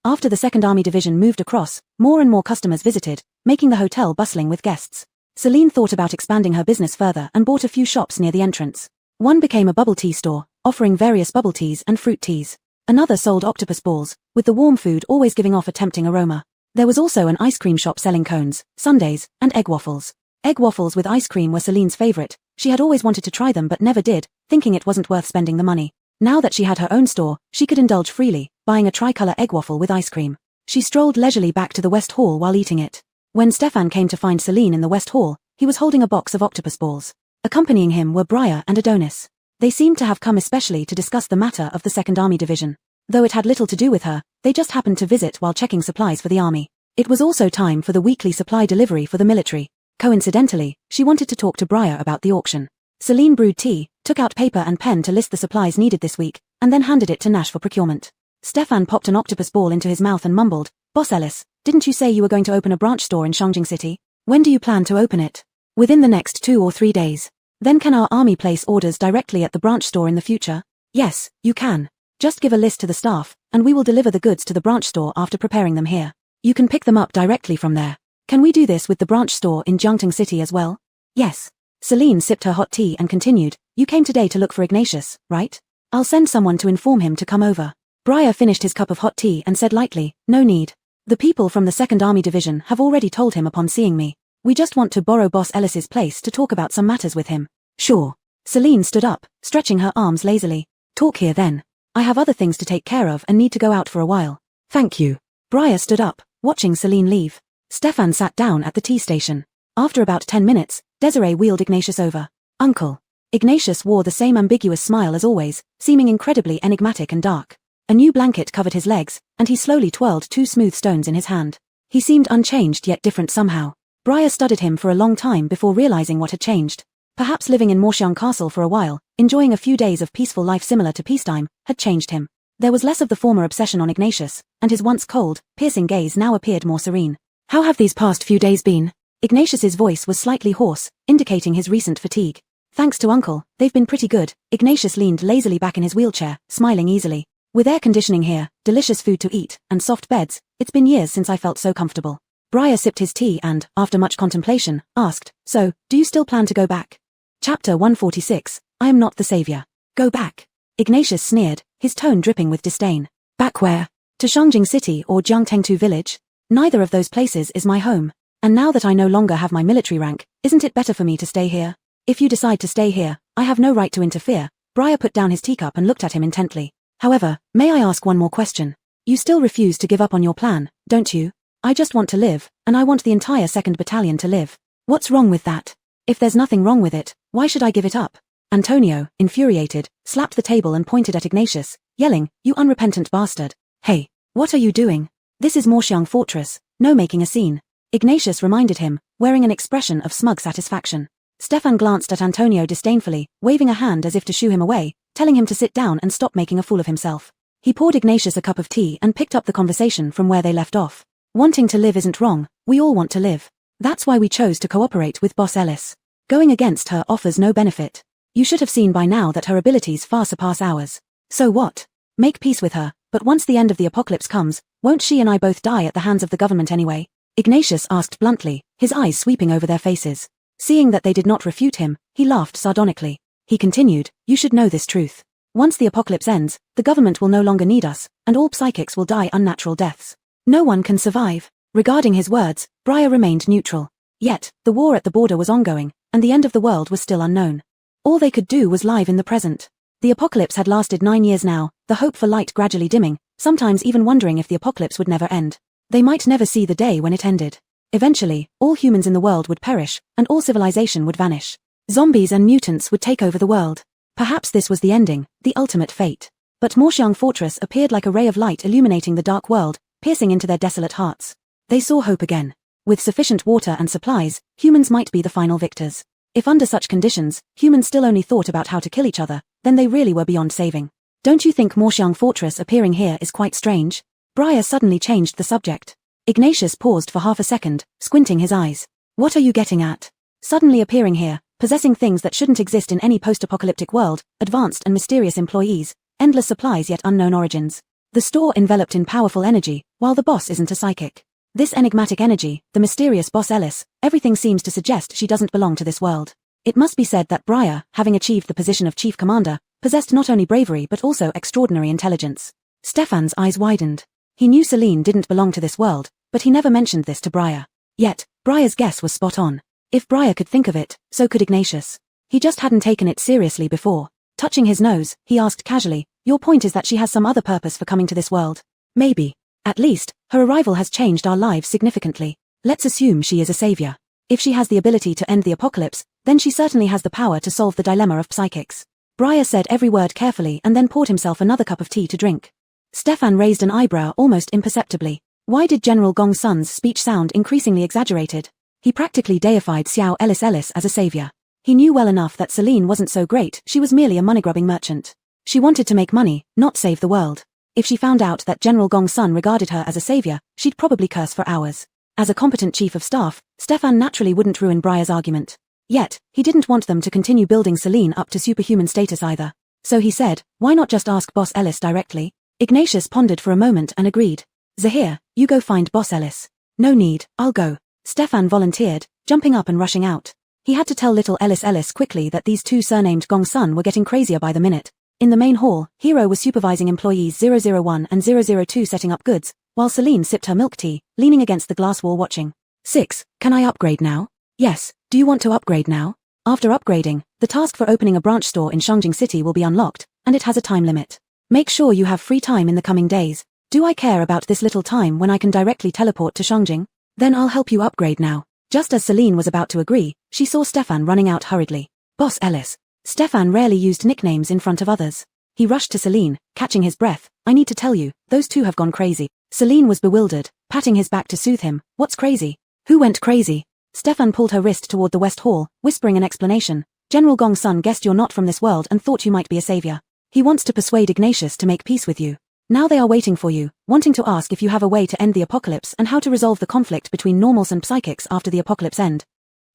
S1: After the 2nd Army Division moved across, more and more customers visited, making the hotel bustling with guests. Celine thought about expanding her business further and bought a few shops near the entrance. One became a bubble tea store, offering various bubble teas and fruit teas. Another sold octopus balls, with the warm food always giving off a tempting aroma. There was also an ice cream shop selling cones, sundaes, and egg waffles. Egg waffles with ice cream were Celine's favorite. She had always wanted to try them but never did, thinking it wasn't worth spending the money. Now that she had her own store, she could indulge freely, buying a tricolor egg waffle with ice cream. She strolled leisurely back to the West Hall while eating it. When Stefan came to find Celine in the West Hall, he was holding a box of octopus balls. Accompanying him were Briar and Adonis. They seemed to have come especially to discuss the matter of the 2nd Army Division. Though it had little to do with her, they just happened to visit while checking supplies for the army. It was also time for the weekly supply delivery for the military. Coincidentally, she wanted to talk to Briar about the auction. Celine brewed tea, took out paper and pen to list the supplies needed this week, and then handed it to Nash for procurement. Stefan popped an octopus ball into his mouth and mumbled, "Boss Ellis, didn't you say you were going to open a branch store in Shangjing City? When do you plan to open it?" "Within the next 2 or 3 days. Then can our army place orders directly at the branch store in the future?" "Yes, you can. Just give a list to the staff, and we will deliver the goods to the branch store after preparing them here." You can pick them up directly from there. Can we do this with the branch store in Jiangtang City as well? Yes. Celine sipped her hot tea and continued, you came today to look for Ignatius, right? I'll send someone to inform him to come over. Briar finished his cup of hot tea and said lightly, no need. The people from the 2nd Army Division have already told him upon seeing me. We just want to borrow Boss Ellis's place to talk about some matters with him. Sure. Celine stood up, stretching her arms lazily. Talk here then. I have other things to take care of and need to go out for a while. Thank you. Briar stood up, watching Celine leave. Stefan sat down at the tea station. After about 10 minutes, Desiree wheeled Ignatius over. Uncle. Ignatius wore the same ambiguous smile as always, seeming incredibly enigmatic and dark. A new blanket covered his legs, and he slowly twirled 2 smooth stones in his hand. He seemed unchanged yet different somehow. Briar studied him for a long time before realizing what had changed. Perhaps living in Morshiang Castle for a while, enjoying a few days of peaceful life similar to peacetime, had changed him. There was less of the former obsession on Ignatius, and his once cold, piercing gaze now appeared more serene. How have these past few days been? Ignatius's voice was slightly hoarse, indicating his recent fatigue. Thanks to Uncle, they've been pretty good. Ignatius leaned lazily back in his wheelchair, smiling easily. With air conditioning here, delicious food to eat, and soft beds, it's been years since I felt so comfortable. Briar sipped his tea and, after much contemplation, asked, so, do you still plan to go back? Chapter 146, I am not the savior. Go back. Ignatius sneered, his tone dripping with disdain. Back where? To Shangjing City or Jiangtengtu Village? Neither of those places is my home. And now that I no longer have my military rank, isn't it better for me to stay here? If you decide to stay here, I have no right to interfere. Briar put down his teacup and looked at him intently. However, may I ask one more question? You still refuse to give up on your plan, don't you? I just want to live, and I want the entire 2nd Battalion to live. What's wrong with that? If there's nothing wrong with it, why should I give it up? Antonio, infuriated, slapped the table and pointed at Ignatius, yelling, you unrepentant bastard. Hey, what are you doing? This is Morshiang Fortress, no making a scene. Ignatius reminded him, wearing an expression of smug satisfaction. Stefan glanced at Antonio disdainfully, waving a hand as if to shoo him away, telling him to sit down and stop making a fool of himself. He poured Ignatius a cup of tea and picked up the conversation from where they left off. Wanting to live isn't wrong, we all want to live. That's why we chose to cooperate with Boss Ellis. Going against her offers no benefit. You should have seen by now that her abilities far surpass ours. So what? Make peace with her, but once the end of the apocalypse comes, won't she and I both die at the hands of the government anyway? Ignatius asked bluntly, his eyes sweeping over their faces. Seeing that they did not refute him, he laughed sardonically. He continued, you should know this truth. Once the apocalypse ends, the government will no longer need us, and all psychics will die unnatural deaths. No one can survive. Regarding his words, Briar remained neutral. Yet, the war at the border was ongoing, and the end of the world was still unknown. All they could do was live in the present. The apocalypse had lasted 9 years now, the hope for light gradually dimming, sometimes even wondering if the apocalypse would never end. They might never see the day when it ended. Eventually, all humans in the world would perish, and all civilization would vanish. Zombies and mutants would take over the world. Perhaps this was the ending, the ultimate fate. But Morshiang Fortress appeared like a ray of light illuminating the dark world, piercing into their desolate hearts. They saw hope again. With sufficient water and supplies, humans might be the final victors. If under such conditions, humans still only thought about how to kill each other, then they really were beyond saving. Don't you think Morshiang Fortress appearing here is quite strange? Briar suddenly changed the subject. Ignatius paused for half a second, squinting his eyes. What are you getting at? Suddenly appearing here, possessing things that shouldn't exist in any post-apocalyptic world, advanced and mysterious employees, endless supplies yet unknown origins. The store enveloped in powerful energy, while the boss isn't a psychic. This enigmatic energy, the mysterious Boss Ellis, everything seems to suggest she doesn't belong to this world. It must be said that Briar, having achieved the position of chief commander, possessed not only bravery but also extraordinary intelligence. Stefan's eyes widened. He knew Celine didn't belong to this world, but he never mentioned this to Briar. Yet, Briar's guess was spot on. If Briar could think of it, so could Ignatius. He just hadn't taken it seriously before. Touching his nose, he asked casually, your point is that she has some other purpose for coming to this world? Maybe. At least, her arrival has changed our lives significantly. Let's assume she is a savior. If she has the ability to end the apocalypse, then she certainly has the power to solve the dilemma of psychics. Briar said every word carefully and then poured himself another cup of tea to drink. Stefan raised an eyebrow almost imperceptibly. Why did General Gong Sun's speech sound increasingly exaggerated? He practically deified Xiao Ellis as a savior. He knew well enough that Celine wasn't so great, she was merely a money-grubbing merchant. She wanted to make money, not save the world. If she found out that General Gong Sun regarded her as a savior, she'd probably curse for hours. As a competent chief of staff, Stefan naturally wouldn't ruin Briar's argument. Yet, he didn't want them to continue building Celine up to superhuman status either. So he said, why not just ask Boss Ellis directly? Ignatius pondered for a moment and agreed. Zahir, you go find Boss Ellis. No need, I'll go. Stefan volunteered, jumping up and rushing out. He had to tell little Ellis quickly that these two surnamed Gong Sun were getting crazier by the minute. In the main hall, Hero was supervising employees 001 and 002 setting up goods, while Celine sipped her milk tea, leaning against the glass wall watching. 6. Can I upgrade now? Yes, do you want to upgrade now? After upgrading, the task for opening a branch store in Shangjing City will be unlocked, and it has a time limit. Make sure you have free time in the coming days. Do I care about this little time when I can directly teleport to Shangjing? Then I'll help you upgrade now. Just as Celine was about to agree, she saw Stefan running out hurriedly. Boss Ellis. Stefan rarely used nicknames in front of others. He rushed to Celine, catching his breath. I need to tell you, those two have gone crazy. Celine was bewildered, patting his back to soothe him. What's crazy? Who went crazy? Stefan pulled her wrist toward the West Hall, whispering an explanation. General Gong Sun guessed you're not from this world and thought you might be a savior. He wants to persuade Ignatius to make peace with you. Now they are waiting for you, wanting to ask if you have a way to end the apocalypse and how to resolve the conflict between normals and psychics after the apocalypse end.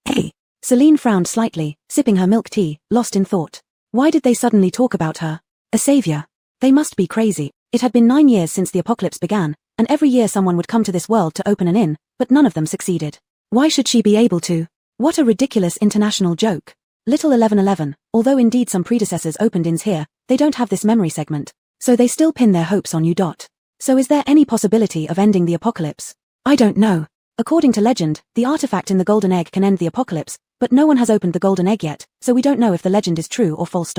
S1: Hey! Celine frowned slightly, sipping her milk tea, lost in thought. Why did they suddenly talk about her? A savior? They must be crazy. It had been 9 years since the apocalypse began, and every year someone would come to this world to open an inn, but none of them succeeded. Why should she be able to? What a ridiculous international joke. Little 1111, although indeed some predecessors opened inns here, they don't have this memory segment. So they still pin their hopes on you. So is there any possibility of ending the apocalypse? I don't know. According to legend, the artifact in the golden egg can end the apocalypse, but no one has opened the golden egg yet, so we don't know if the legend is true or false.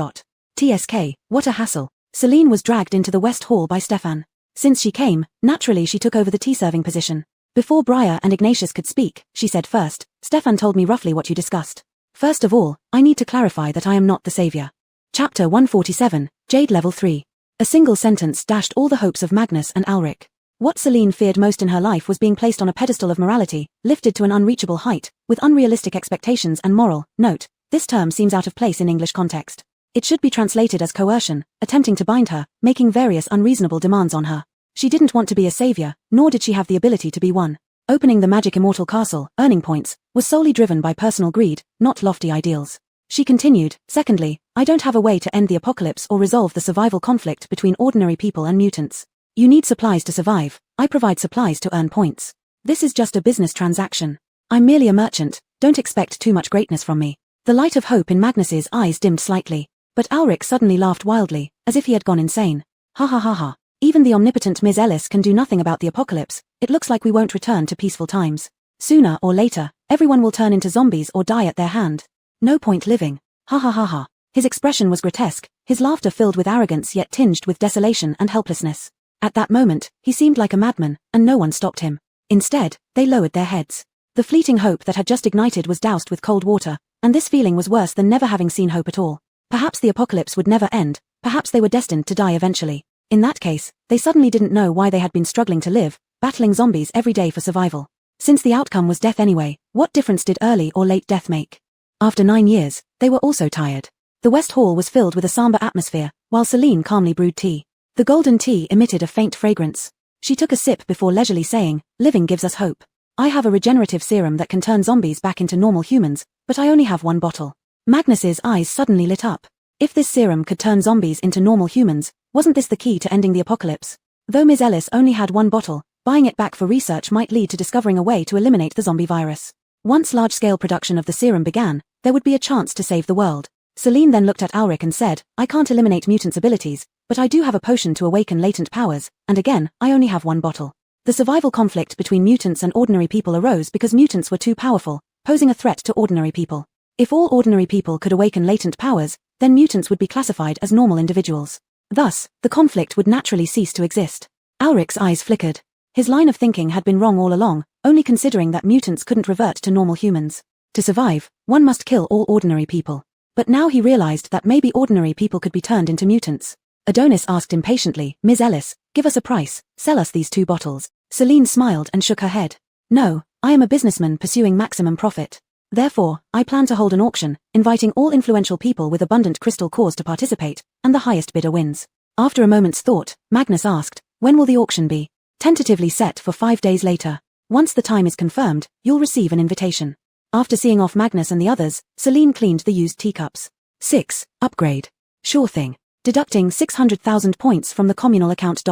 S1: TSK, what a hassle. Celine was dragged into the West Hall by Stefan. Since she came, naturally she took over the tea-serving position. Before Briar and Ignatius could speak, she said first, Stefan told me roughly what you discussed. First of all, I need to clarify that I am not the savior. Chapter 147, Jade Level 3. A single sentence dashed all the hopes of Magnus and Alric. What Celine feared most in her life was being placed on a pedestal of morality, lifted to an unreachable height, with unrealistic expectations and moral. Note, this term seems out of place in English context. It should be translated as coercion, attempting to bind her, making various unreasonable demands on her. She didn't want to be a savior, nor did she have the ability to be one. Opening the magic immortal castle, earning points, was solely driven by personal greed, not lofty ideals. She continued, secondly, I don't have a way to end the apocalypse or resolve the survival conflict between ordinary people and mutants. You need supplies to survive, I provide supplies to earn points. This is just a business transaction. I'm merely a merchant, don't expect too much greatness from me. The light of hope in Magnus's eyes dimmed slightly, but Alric suddenly laughed wildly, as if he had gone insane. Ha ha ha ha. Even the omnipotent Ms. Ellis can do nothing about the apocalypse. It looks like we won't return to peaceful times. Sooner or later, everyone will turn into zombies or die at their hand. No point living. Ha ha ha ha. His expression was grotesque, his laughter filled with arrogance yet tinged with desolation and helplessness. At that moment, he seemed like a madman, and no one stopped him. Instead, they lowered their heads. The fleeting hope that had just ignited was doused with cold water, and this feeling was worse than never having seen hope at all. Perhaps the apocalypse would never end, perhaps they were destined to die eventually. In that case, they suddenly didn't know why they had been struggling to live, battling zombies every day for survival. Since the outcome was death anyway, what difference did early or late death make? After 9 years, they were also tired. The West Hall was filled with a somber atmosphere, while Celine calmly brewed tea. The golden tea emitted a faint fragrance. She took a sip before leisurely saying, living gives us hope. I have a regenerative serum that can turn zombies back into normal humans, but I only have one bottle. Magnus's eyes suddenly lit up. If this serum could turn zombies into normal humans, wasn't this the key to ending the apocalypse? Though Ms. Ellis only had one bottle, buying it back for research might lead to discovering a way to eliminate the zombie virus. Once large-scale production of the serum began, there would be a chance to save the world. Celine then looked at Alric and said, I can't eliminate mutants' abilities, but I do have a potion to awaken latent powers, and again, I only have one bottle. The survival conflict between mutants and ordinary people arose because mutants were too powerful, posing a threat to ordinary people. If all ordinary people could awaken latent powers, then mutants would be classified as normal individuals. Thus, the conflict would naturally cease to exist. Alric's eyes flickered. His line of thinking had been wrong all along, only considering that mutants couldn't revert to normal humans. To survive, one must kill all ordinary people. But now he realized that maybe ordinary people could be turned into mutants. Adonis asked impatiently, Ms. Ellis, give us a price, sell us these 2 bottles. Celine smiled and shook her head. No, I am a businessman pursuing maximum profit. Therefore, I plan to hold an auction, inviting all influential people with abundant crystal cores to participate, and the highest bidder wins. After a moment's thought, Magnus asked, when will the auction be? Tentatively set for 5 days later. Once the time is confirmed, you'll receive an invitation. After seeing off Magnus and the others, Celine cleaned the used teacups. 6. Upgrade. Sure thing. Deducting 600,000 points from the communal account.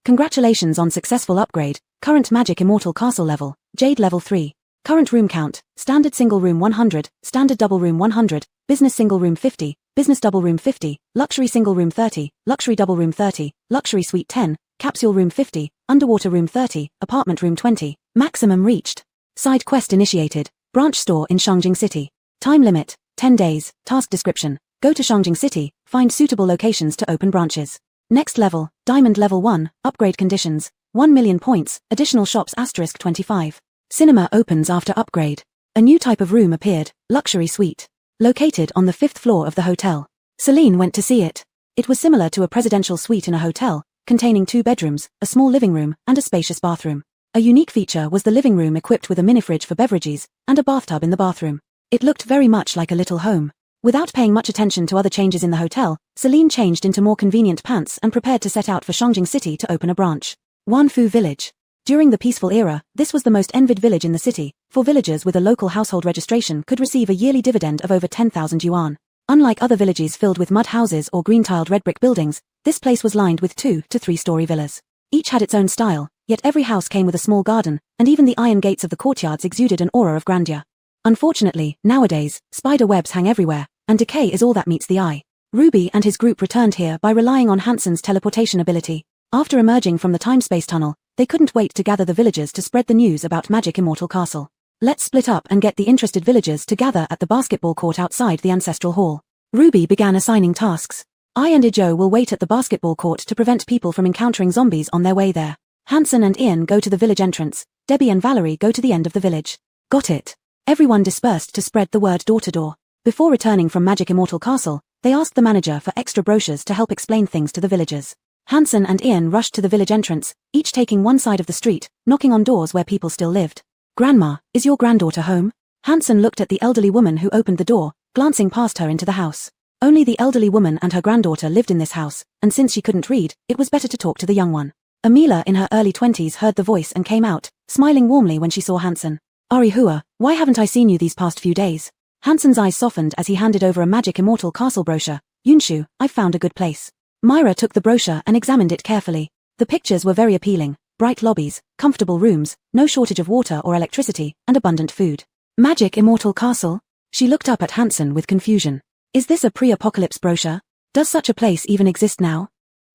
S1: Congratulations on successful upgrade. Current Magic Immortal Castle level, Jade level 3. Current room count, Standard single room 100, Standard double room 100, Business single room 50, Business double room 50, Luxury single room 30, Luxury double room 30, Luxury suite 10, Capsule room 50, Underwater room 30, Apartment room 20. Maximum reached. Side quest initiated. Branch store in Shangjing City. Time limit, 10 days. Task description. Go to Shangjing City, find suitable locations to open branches. Next level, Diamond level 1, upgrade conditions, 1 million points, additional shops *25. Cinema opens after upgrade. A new type of room appeared, Luxury Suite. Located on the 5th floor of the hotel. Celine went to see it. It was similar to a presidential suite in a hotel, containing 2 bedrooms, a small living room, and a spacious bathroom. A unique feature was the living room equipped with a mini-fridge for beverages, and a bathtub in the bathroom. It looked very much like a little home. Without paying much attention to other changes in the hotel, Celine changed into more convenient pants and prepared to set out for Shangjing City to open a branch. Wanfu Village. During the peaceful era, this was the most envied village in the city, for villagers with a local household registration could receive a yearly dividend of over 10,000 yuan. Unlike other villages filled with mud houses or green-tiled red brick buildings, this place was lined with 2 to 3-story villas. Each had its own style, yet every house came with a small garden, and even the iron gates of the courtyards exuded an aura of grandeur. Unfortunately, nowadays, spider webs hang everywhere, and decay is all that meets the eye. Ruby and his group returned here by relying on Hansen's teleportation ability. After emerging from the time-space tunnel, they couldn't wait to gather the villagers to spread the news about Magic Immortal Castle. Let's split up and get the interested villagers to gather at the basketball court outside the ancestral hall. Ruby began assigning tasks. I and Ijo will wait at the basketball court to prevent people from encountering zombies on their way there. Hansen and Ian go to the village entrance. Debbie and Valerie go to the end of the village. Got it. Everyone dispersed to spread the word door to door. Before returning from Magic Immortal Castle, they asked the manager for extra brochures to help explain things to the villagers. Hansen and Ian rushed to the village entrance, each taking one side of the street, knocking on doors where people still lived. Grandma, is your granddaughter home? Hansen looked at the elderly woman who opened the door, glancing past her into the house. Only the elderly woman and her granddaughter lived in this house, and since she couldn't read, it was better to talk to the young one. Amila in her early 20s heard the voice and came out, smiling warmly when she saw Hansen. Arihua, why haven't I seen you these past few days? Hansen's eyes softened as he handed over a Magic Immortal Castle brochure. Yunshu, I've found a good place. Myra took the brochure and examined it carefully. The pictures were very appealing. Bright lobbies, comfortable rooms, no shortage of water or electricity, and abundant food. Magic Immortal Castle? She looked up at Hansen with confusion. Is this a pre-apocalypse brochure? Does such a place even exist now?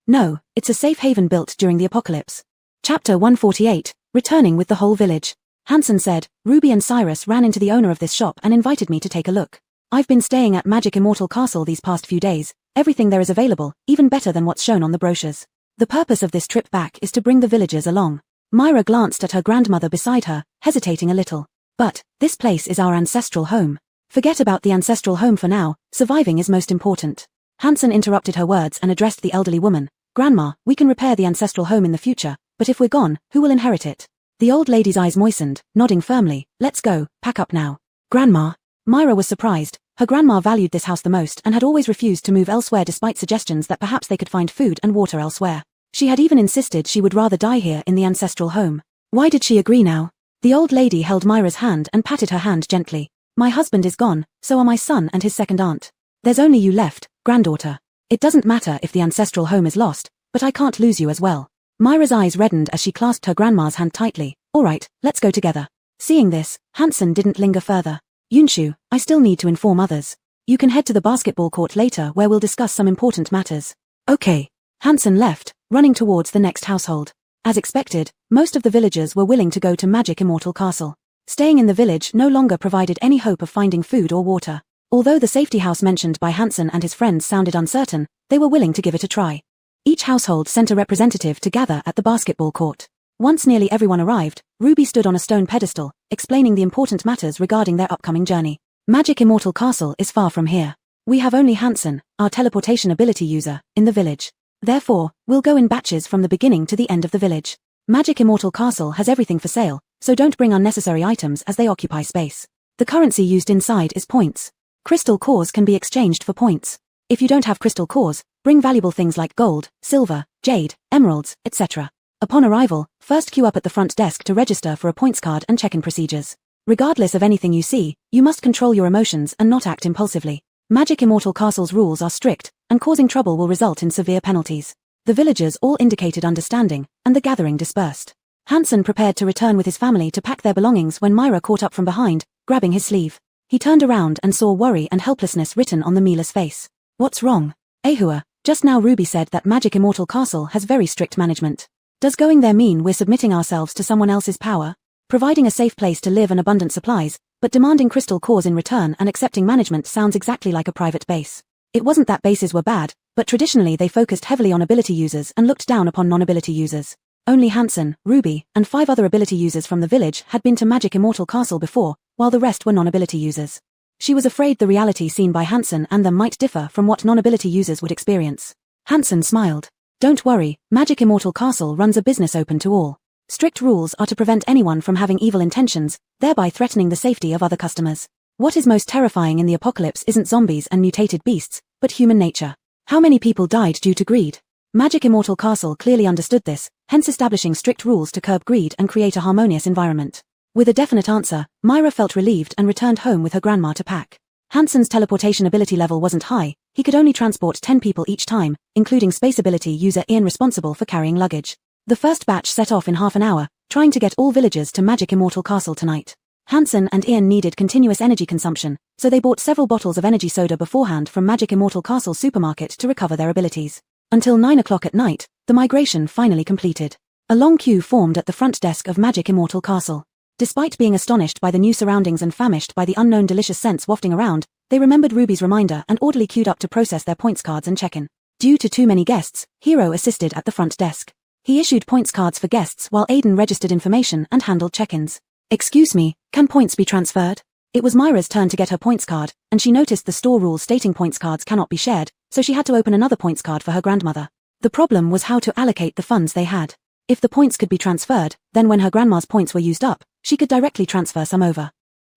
S1: No, it's a safe haven built during the apocalypse. Chapter 148, Returning with the Whole Village. Hansen said, Ruby and Cyrus ran into the owner of this shop and invited me to take a look. I've been staying at Magic Immortal Castle these past few days. Everything there is available, even better than what's shown on the brochures. The purpose of this trip back is to bring the villagers along. Myra glanced at her grandmother beside her, hesitating a little. But, this place is our ancestral home. Forget about the ancestral home for now, surviving is most important. Hansen interrupted her words and addressed the elderly woman. Grandma, we can repair the ancestral home in the future, but if we're gone, who will inherit it? The old lady's eyes moistened, nodding firmly. Let's go, pack up now. Grandma. Myra was surprised. Her grandma valued this house the most and had always refused to move elsewhere despite suggestions that perhaps they could find food and water elsewhere. She had even insisted she would rather die here in the ancestral home. Why did she agree now? The old lady held Myra's hand and patted her hand gently. My husband is gone, so are my son and his second aunt. There's only you left, granddaughter. It doesn't matter if the ancestral home is lost, but I can't lose you as well. Myra's eyes reddened as she clasped her grandma's hand tightly. All right, let's go together. Seeing this, Hansen didn't linger further. Yunshu, I still need to inform others. You can head to the basketball court later where we'll discuss some important matters. Okay. Hansen left, running towards the next household. As expected, most of the villagers were willing to go to Magic Immortal Castle. Staying in the village no longer provided any hope of finding food or water. Although the safety house mentioned by Hansen and his friends sounded uncertain, they were willing to give it a try. Each household sent a representative to gather at the basketball court. Once nearly everyone arrived, Ruby stood on a stone pedestal, explaining the important matters regarding their upcoming journey. Magic Immortal Castle is far from here. We have only Hansen, our teleportation ability user, in the village. Therefore, we'll go in batches from the beginning to the end of the village. Magic Immortal Castle has everything for sale, so don't bring unnecessary items as they occupy space. The currency used inside is points. Crystal cores can be exchanged for points. If you don't have crystal cores, bring valuable things like gold, silver, jade, emeralds, etc. Upon arrival, first queue up at the front desk to register for a points card and check-in procedures. Regardless of anything you see, you must control your emotions and not act impulsively. Magic Immortal Castle's rules are strict, and causing trouble will result in severe penalties. The villagers all indicated understanding, and the gathering dispersed. Hansen prepared to return with his family to pack their belongings when Myra caught up from behind, grabbing his sleeve. He turned around and saw worry and helplessness written on the Mila's face. What's wrong? Ahua, just now Ruby said that Magic Immortal Castle has very strict management. Does going there mean we're submitting ourselves to someone else's power? Providing a safe place to live and abundant supplies, but demanding crystal cores in return and accepting management sounds exactly like a private base. It wasn't that bases were bad, but traditionally they focused heavily on ability users and looked down upon non-ability users. Only Hansen, Ruby, and 5 other ability users from the village had been to Magic Immortal Castle before, while the rest were non-ability users. She was afraid the reality seen by Hansen and them might differ from what non-ability users would experience. Hansen smiled. Don't worry, Magic Immortal Castle runs a business open to all. Strict rules are to prevent anyone from having evil intentions, thereby threatening the safety of other customers. What is most terrifying in the apocalypse isn't zombies and mutated beasts, but human nature. How many people died due to greed? Magic Immortal Castle clearly understood this, hence establishing strict rules to curb greed and create a harmonious environment. With a definite answer, Myra felt relieved and returned home with her grandma to pack. Hansen's teleportation ability level wasn't high, he could only transport 10 people each time, including space ability user Ian responsible for carrying luggage. The first batch set off in half an hour, trying to get all villagers to Magic Immortal Castle tonight. Hansen and Ian needed continuous energy consumption, so they bought several bottles of energy soda beforehand from Magic Immortal Castle supermarket to recover their abilities. Until 9 o'clock at night, the migration finally completed. A long queue formed at the front desk of Magic Immortal Castle. Despite being astonished by the new surroundings and famished by the unknown delicious scents wafting around, they remembered Ruby's reminder and orderly queued up to process their points cards and check-in. Due to too many guests, Hero assisted at the front desk. He issued points cards for guests while Aiden registered information and handled check-ins. Excuse me, can points be transferred? It was Myra's turn to get her points card, and she noticed the store rules stating points cards cannot be shared, so she had to open another points card for her grandmother. The problem was how to allocate the funds they had. If the points could be transferred, then when her grandma's points were used up, she could directly transfer some over.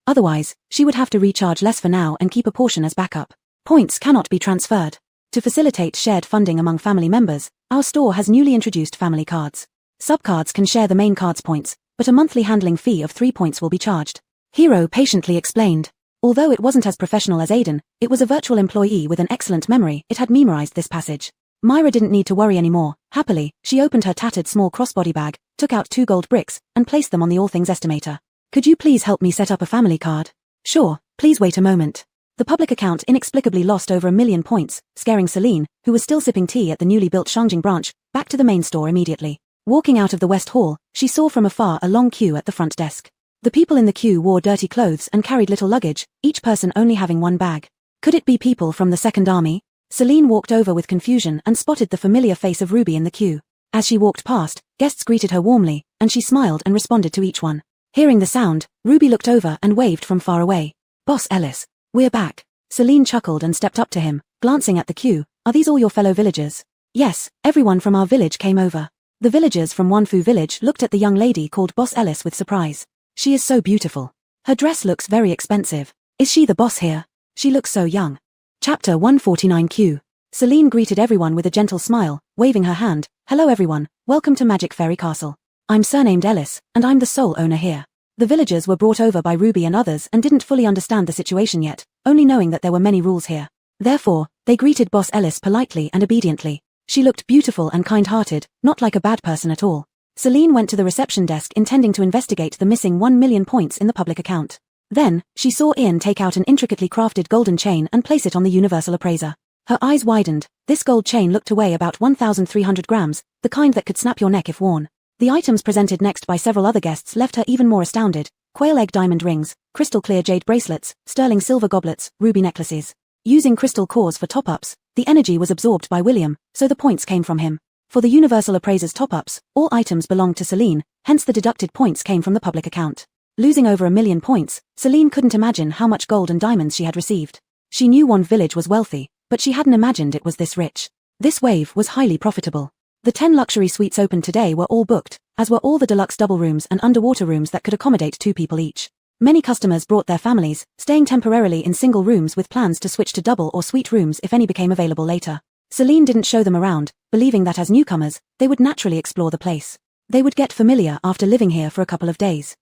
S1: Otherwise, she would have to recharge less for now and keep a portion as backup. Points cannot be transferred. To facilitate shared funding among family members, our store has newly introduced family cards. Subcards can share the main card's points, but a monthly handling fee of 3 points will be charged. Hero patiently explained. Although it wasn't as professional as Aiden, it was a virtual employee with an excellent memory, it had memorized this passage. Myra didn't need to worry anymore. Happily, she opened her tattered small crossbody bag, took out 2 gold bricks, and placed them on the All Things estimator. Could you please help me set up a family card? Sure, please wait a moment. The public account inexplicably lost over 1 million points, scaring Celine, who was still sipping tea at the newly built Shangjing branch, back to the main store immediately. Walking out of the West Hall, she saw from afar a long queue at the front desk. The people in the queue wore dirty clothes and carried little luggage, each person only having 1 bag. Could it be people from the Second Army? Celine walked over with confusion and spotted the familiar face of Ruby in the queue. As she walked past, guests greeted her warmly, and she smiled and responded to each one. Hearing the sound, Ruby looked over and waved from far away. Boss Ellis, we're back. Celine chuckled and stepped up to him, glancing at the queue. Are these all your fellow villagers? Yes, everyone from our village came over. The villagers from Wanfu village looked at the young lady called Boss Ellis with surprise. She is so beautiful. Her dress looks very expensive. Is she the boss here? She looks so young. Chapter 149Q. Celine greeted everyone with a gentle smile, waving her hand. Hello everyone, welcome to Magic Fairy Castle. I'm surnamed Ellis, and I'm the sole owner here. The villagers were brought over by Ruby and others and didn't fully understand the situation yet, only knowing that there were many rules here. Therefore, they greeted Boss Ellis politely and obediently. She looked beautiful and kind-hearted, not like a bad person at all. Celine went to the reception desk intending to investigate the missing 1 million points in the public account. Then, she saw Ian take out an intricately crafted golden chain and place it on the universal appraiser. Her eyes widened. This gold chain looked to weigh about 1,300 grams, the kind that could snap your neck if worn. The items presented next by several other guests left her even more astounded. Quail egg diamond rings, crystal clear jade bracelets, sterling silver goblets, ruby necklaces. Using crystal cores for top-ups, the energy was absorbed by William, so the points came from him. For the universal appraiser's top-ups, all items belonged to Celine, hence the deducted points came from the public account. Losing over 1 million points, Celine couldn't imagine how much gold and diamonds she had received. She knew one village was wealthy, but she hadn't imagined it was this rich. This wave was highly profitable. The 10 luxury suites opened today were all booked, as were all the deluxe double rooms and underwater rooms that could accommodate 2 people each. Many customers brought their families, staying temporarily in single rooms with plans to switch to double or suite rooms if any became available later. Celine didn't show them around, believing that as newcomers, they would naturally explore the place. They would get familiar after living here for a couple of days.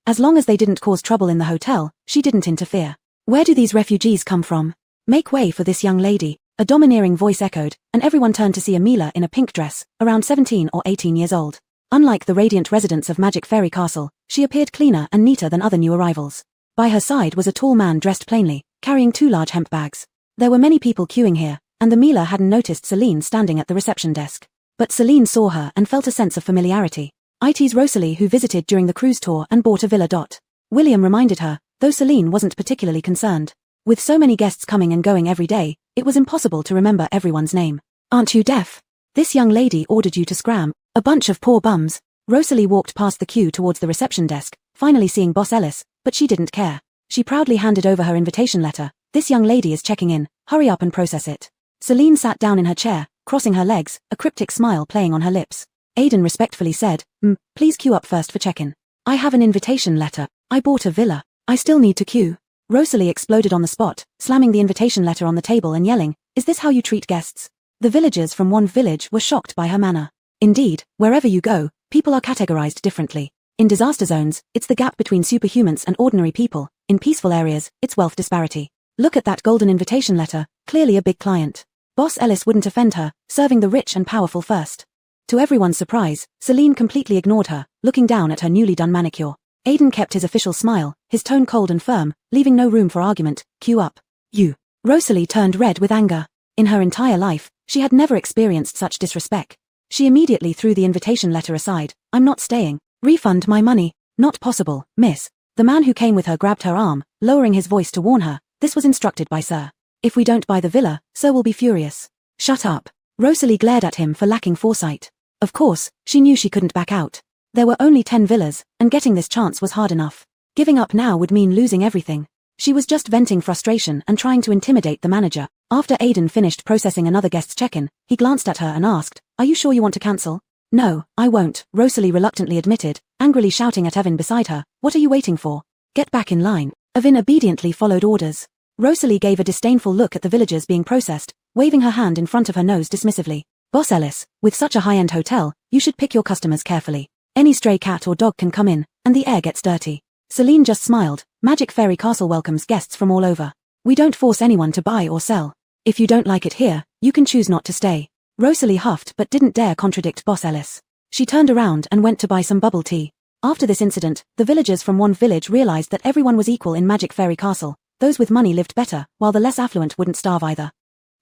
S1: As long as they didn't cause trouble in the hotel, she didn't interfere. Where do these refugees come from? Make way for this young lady. A domineering voice echoed, and everyone turned to see Amila in a pink dress, around 17 or 18 years old. Unlike the radiant residents of Magic Fairy Castle, she appeared cleaner and neater than other new arrivals. By her side was a tall man dressed plainly, carrying 2 large hemp bags. There were many people queuing here, and Amila hadn't noticed Celine standing at the reception desk. But Celine saw her and felt a sense of familiarity. It's Rosalie who visited during the cruise tour and bought a villa. William reminded her, though Celine wasn't particularly concerned. With so many guests coming and going every day, it was impossible to remember everyone's name. Aren't you deaf? This young lady ordered you to scram. A bunch of poor bums. Rosalie walked past the queue towards the reception desk, finally seeing Boss Ellis, but she didn't care. She proudly handed over her invitation letter. This young lady is checking in, hurry up and process it. Celine sat down in her chair, crossing her legs, a cryptic smile playing on her lips. Aiden respectfully said, please queue up first for check-in. I have an invitation letter. I bought a villa. I still need to queue. Rosalie exploded on the spot, slamming the invitation letter on the table and yelling, is this how you treat guests? The villagers from one village were shocked by her manner. Indeed, wherever you go, people are categorized differently. In disaster zones, it's the gap between superhumans and ordinary people. In peaceful areas, it's wealth disparity. Look at that golden invitation letter, clearly a big client. Boss Ellis wouldn't offend her, serving the rich and powerful first. To everyone's surprise, Celine completely ignored her, looking down at her newly done manicure. Aiden kept his official smile, his tone cold and firm, leaving no room for argument. Queue up. You. Rosalie turned red with anger. In her entire life, she had never experienced such disrespect. She immediately threw the invitation letter aside. I'm not staying. Refund my money. Not possible, miss. The man who came with her grabbed her arm, lowering his voice to warn her. This was instructed by Sir. If we don't buy the villa, Sir will be furious. Shut up. Rosalie glared at him for lacking foresight. Of course, she knew she couldn't back out. There were only 10 villas, and getting this chance was hard enough. Giving up now would mean losing everything. She was just venting frustration and trying to intimidate the manager. After Aiden finished processing another guest's check-in, he glanced at her and asked, are you sure you want to cancel? No, I won't, Rosalie reluctantly admitted, angrily shouting at Evan beside her, what are you waiting for? Get back in line. Evan obediently followed orders. Rosalie gave a disdainful look at the villagers being processed, waving her hand in front of her nose dismissively. Boss Ellis, with such a high-end hotel, you should pick your customers carefully. Any stray cat or dog can come in, and the air gets dirty. Celine just smiled. Magic Fairy Castle welcomes guests from all over. We don't force anyone to buy or sell. If you don't like it here, you can choose not to stay. Rosalie huffed but didn't dare contradict Boss Ellis. She turned around and went to buy some bubble tea. After this incident, the villagers from one village realized that everyone was equal in Magic Fairy Castle. Those with money lived better, while the less affluent wouldn't starve either.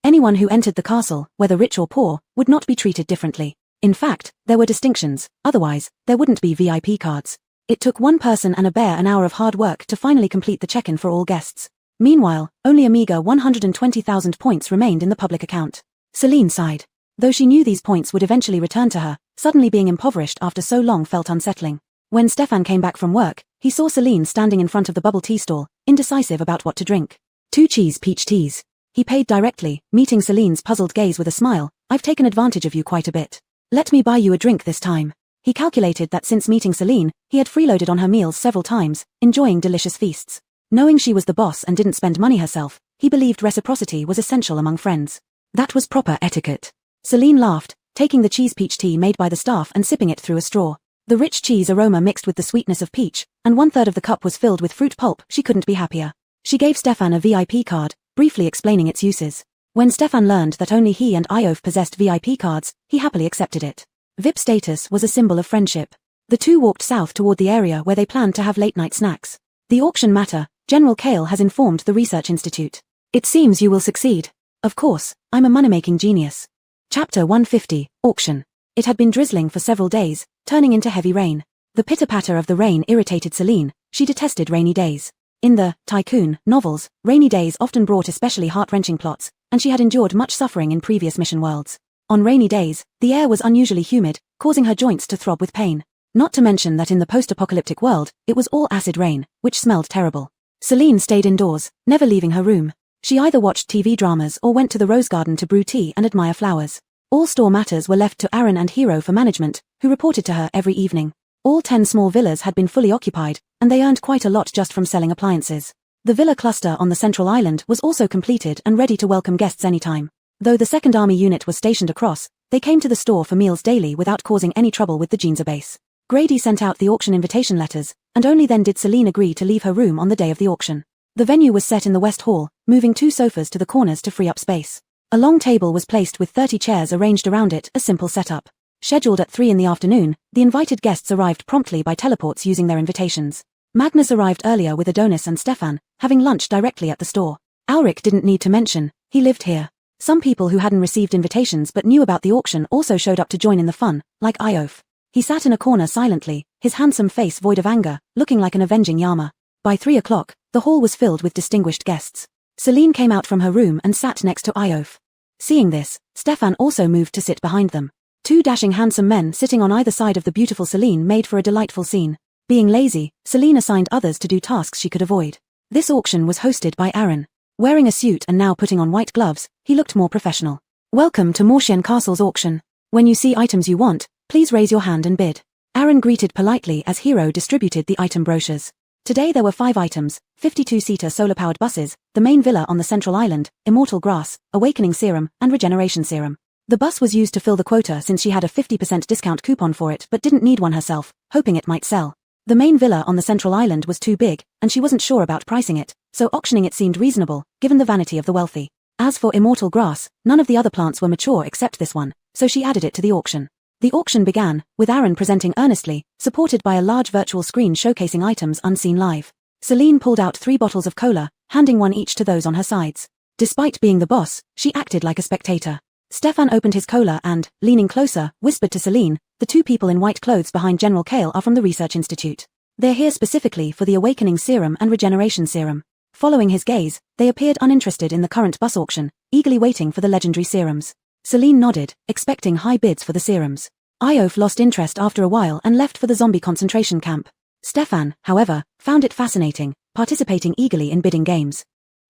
S1: Anyone who entered the castle, whether rich or poor, would not be treated differently. In fact, there were distinctions, otherwise, there wouldn't be VIP cards. It took one person and a bear an hour of hard work to finally complete the check-in for all guests. Meanwhile, only a meager 120,000 points remained in the public account. Celine sighed. Though she knew these points would eventually return to her, suddenly being impoverished after so long felt unsettling. When Stefan came back from work, he saw Celine standing in front of the bubble tea stall, indecisive about what to drink. 2 cheese peach teas. He paid directly, meeting Celine's puzzled gaze with a smile. I've taken advantage of you quite a bit. Let me buy you a drink this time. He calculated that since meeting Celine, he had freeloaded on her meals several times, enjoying delicious feasts. Knowing she was the boss and didn't spend money herself, he believed reciprocity was essential among friends. That was proper etiquette. Celine laughed, taking the cheese peach tea made by the staff and sipping it through a straw. The rich cheese aroma mixed with the sweetness of peach, and 1/3 of the cup was filled with fruit pulp. She couldn't be happier. She gave Stefan a VIP card, briefly explaining its uses. When Stefan learned that only he and Iof possessed VIP cards, he happily accepted it. VIP status was a symbol of friendship. The two walked south toward the area where they planned to have late-night snacks. The auction matter, General Kale has informed the Research Institute. It seems you will succeed. Of course, I'm a money-making genius. Chapter 150, Auction. It had been drizzling for several days, turning into heavy rain. The pitter-patter of the rain irritated Celine. She detested rainy days. In the Tycoon novels, rainy days often brought especially heart-wrenching plots, and she had endured much suffering in previous mission worlds. On rainy days, the air was unusually humid, causing her joints to throb with pain. Not to mention that in the post-apocalyptic world, it was all acid rain, which smelled terrible. Celine stayed indoors, never leaving her room. She either watched TV dramas or went to the rose garden to brew tea and admire flowers. All store matters were left to Aaron and Hero for management, who reported to her every evening. All 10 small villas had been fully occupied, and they earned quite a lot just from selling appliances. The villa cluster on the central island was also completed and ready to welcome guests anytime. Though the 2nd Army unit was stationed across, they came to the store for meals daily without causing any trouble with the Ginza base. Grady sent out the auction invitation letters, and only then did Celine agree to leave her room on the day of the auction. The venue was set in the West Hall, moving 2 sofas to the corners to free up space. A long table was placed with 30 chairs arranged around it, a simple setup. Scheduled at 3 in the afternoon, the invited guests arrived promptly by teleports using their invitations. Magnus arrived earlier with Adonis and Stefan, having lunch directly at the store. Alrik didn't need to mention, he lived here. Some people who hadn't received invitations but knew about the auction also showed up to join in the fun, like Iof. He sat in a corner silently, his handsome face void of anger, looking like an avenging Yama. By 3 o'clock, the hall was filled with distinguished guests. Celine came out from her room and sat next to Iof. Seeing this, Stefan also moved to sit behind them. Two dashing handsome men sitting on either side of the beautiful Celine made for a delightful scene. Being lazy, Celine assigned others to do tasks she could avoid. This auction was hosted by Aaron. Wearing a suit and now putting on white gloves, he looked more professional. Welcome to Mortian Castle's auction. When you see items you want, please raise your hand and bid. Aaron greeted politely as Hero distributed the item brochures. Today there were 5 items, 52-seater solar-powered buses, the main villa on the central island, immortal grass, awakening serum, and regeneration serum. The bus was used to fill the quota since she had a 50% discount coupon for it but didn't need one herself, hoping it might sell. The main villa on the central island was too big, and she wasn't sure about pricing it, so auctioning it seemed reasonable, given the vanity of the wealthy. As for immortal grass, none of the other plants were mature except this one, so she added it to the auction. The auction began, with Aaron presenting earnestly, supported by a large virtual screen showcasing items unseen live. Celine pulled out 3 bottles of cola, handing one each to those on her sides. Despite being the boss, she acted like a spectator. Stefan opened his cola and, leaning closer, whispered to Celine, "The 2 people in white clothes behind General Kale are from the Research Institute. They're here specifically for the Awakening Serum and Regeneration Serum." Following his gaze, they appeared uninterested in the current bus auction, eagerly waiting for the legendary serums. Celine nodded, expecting high bids for the serums. Iof lost interest after a while and left for the zombie concentration camp. Stefan, however, found it fascinating, participating eagerly in bidding games.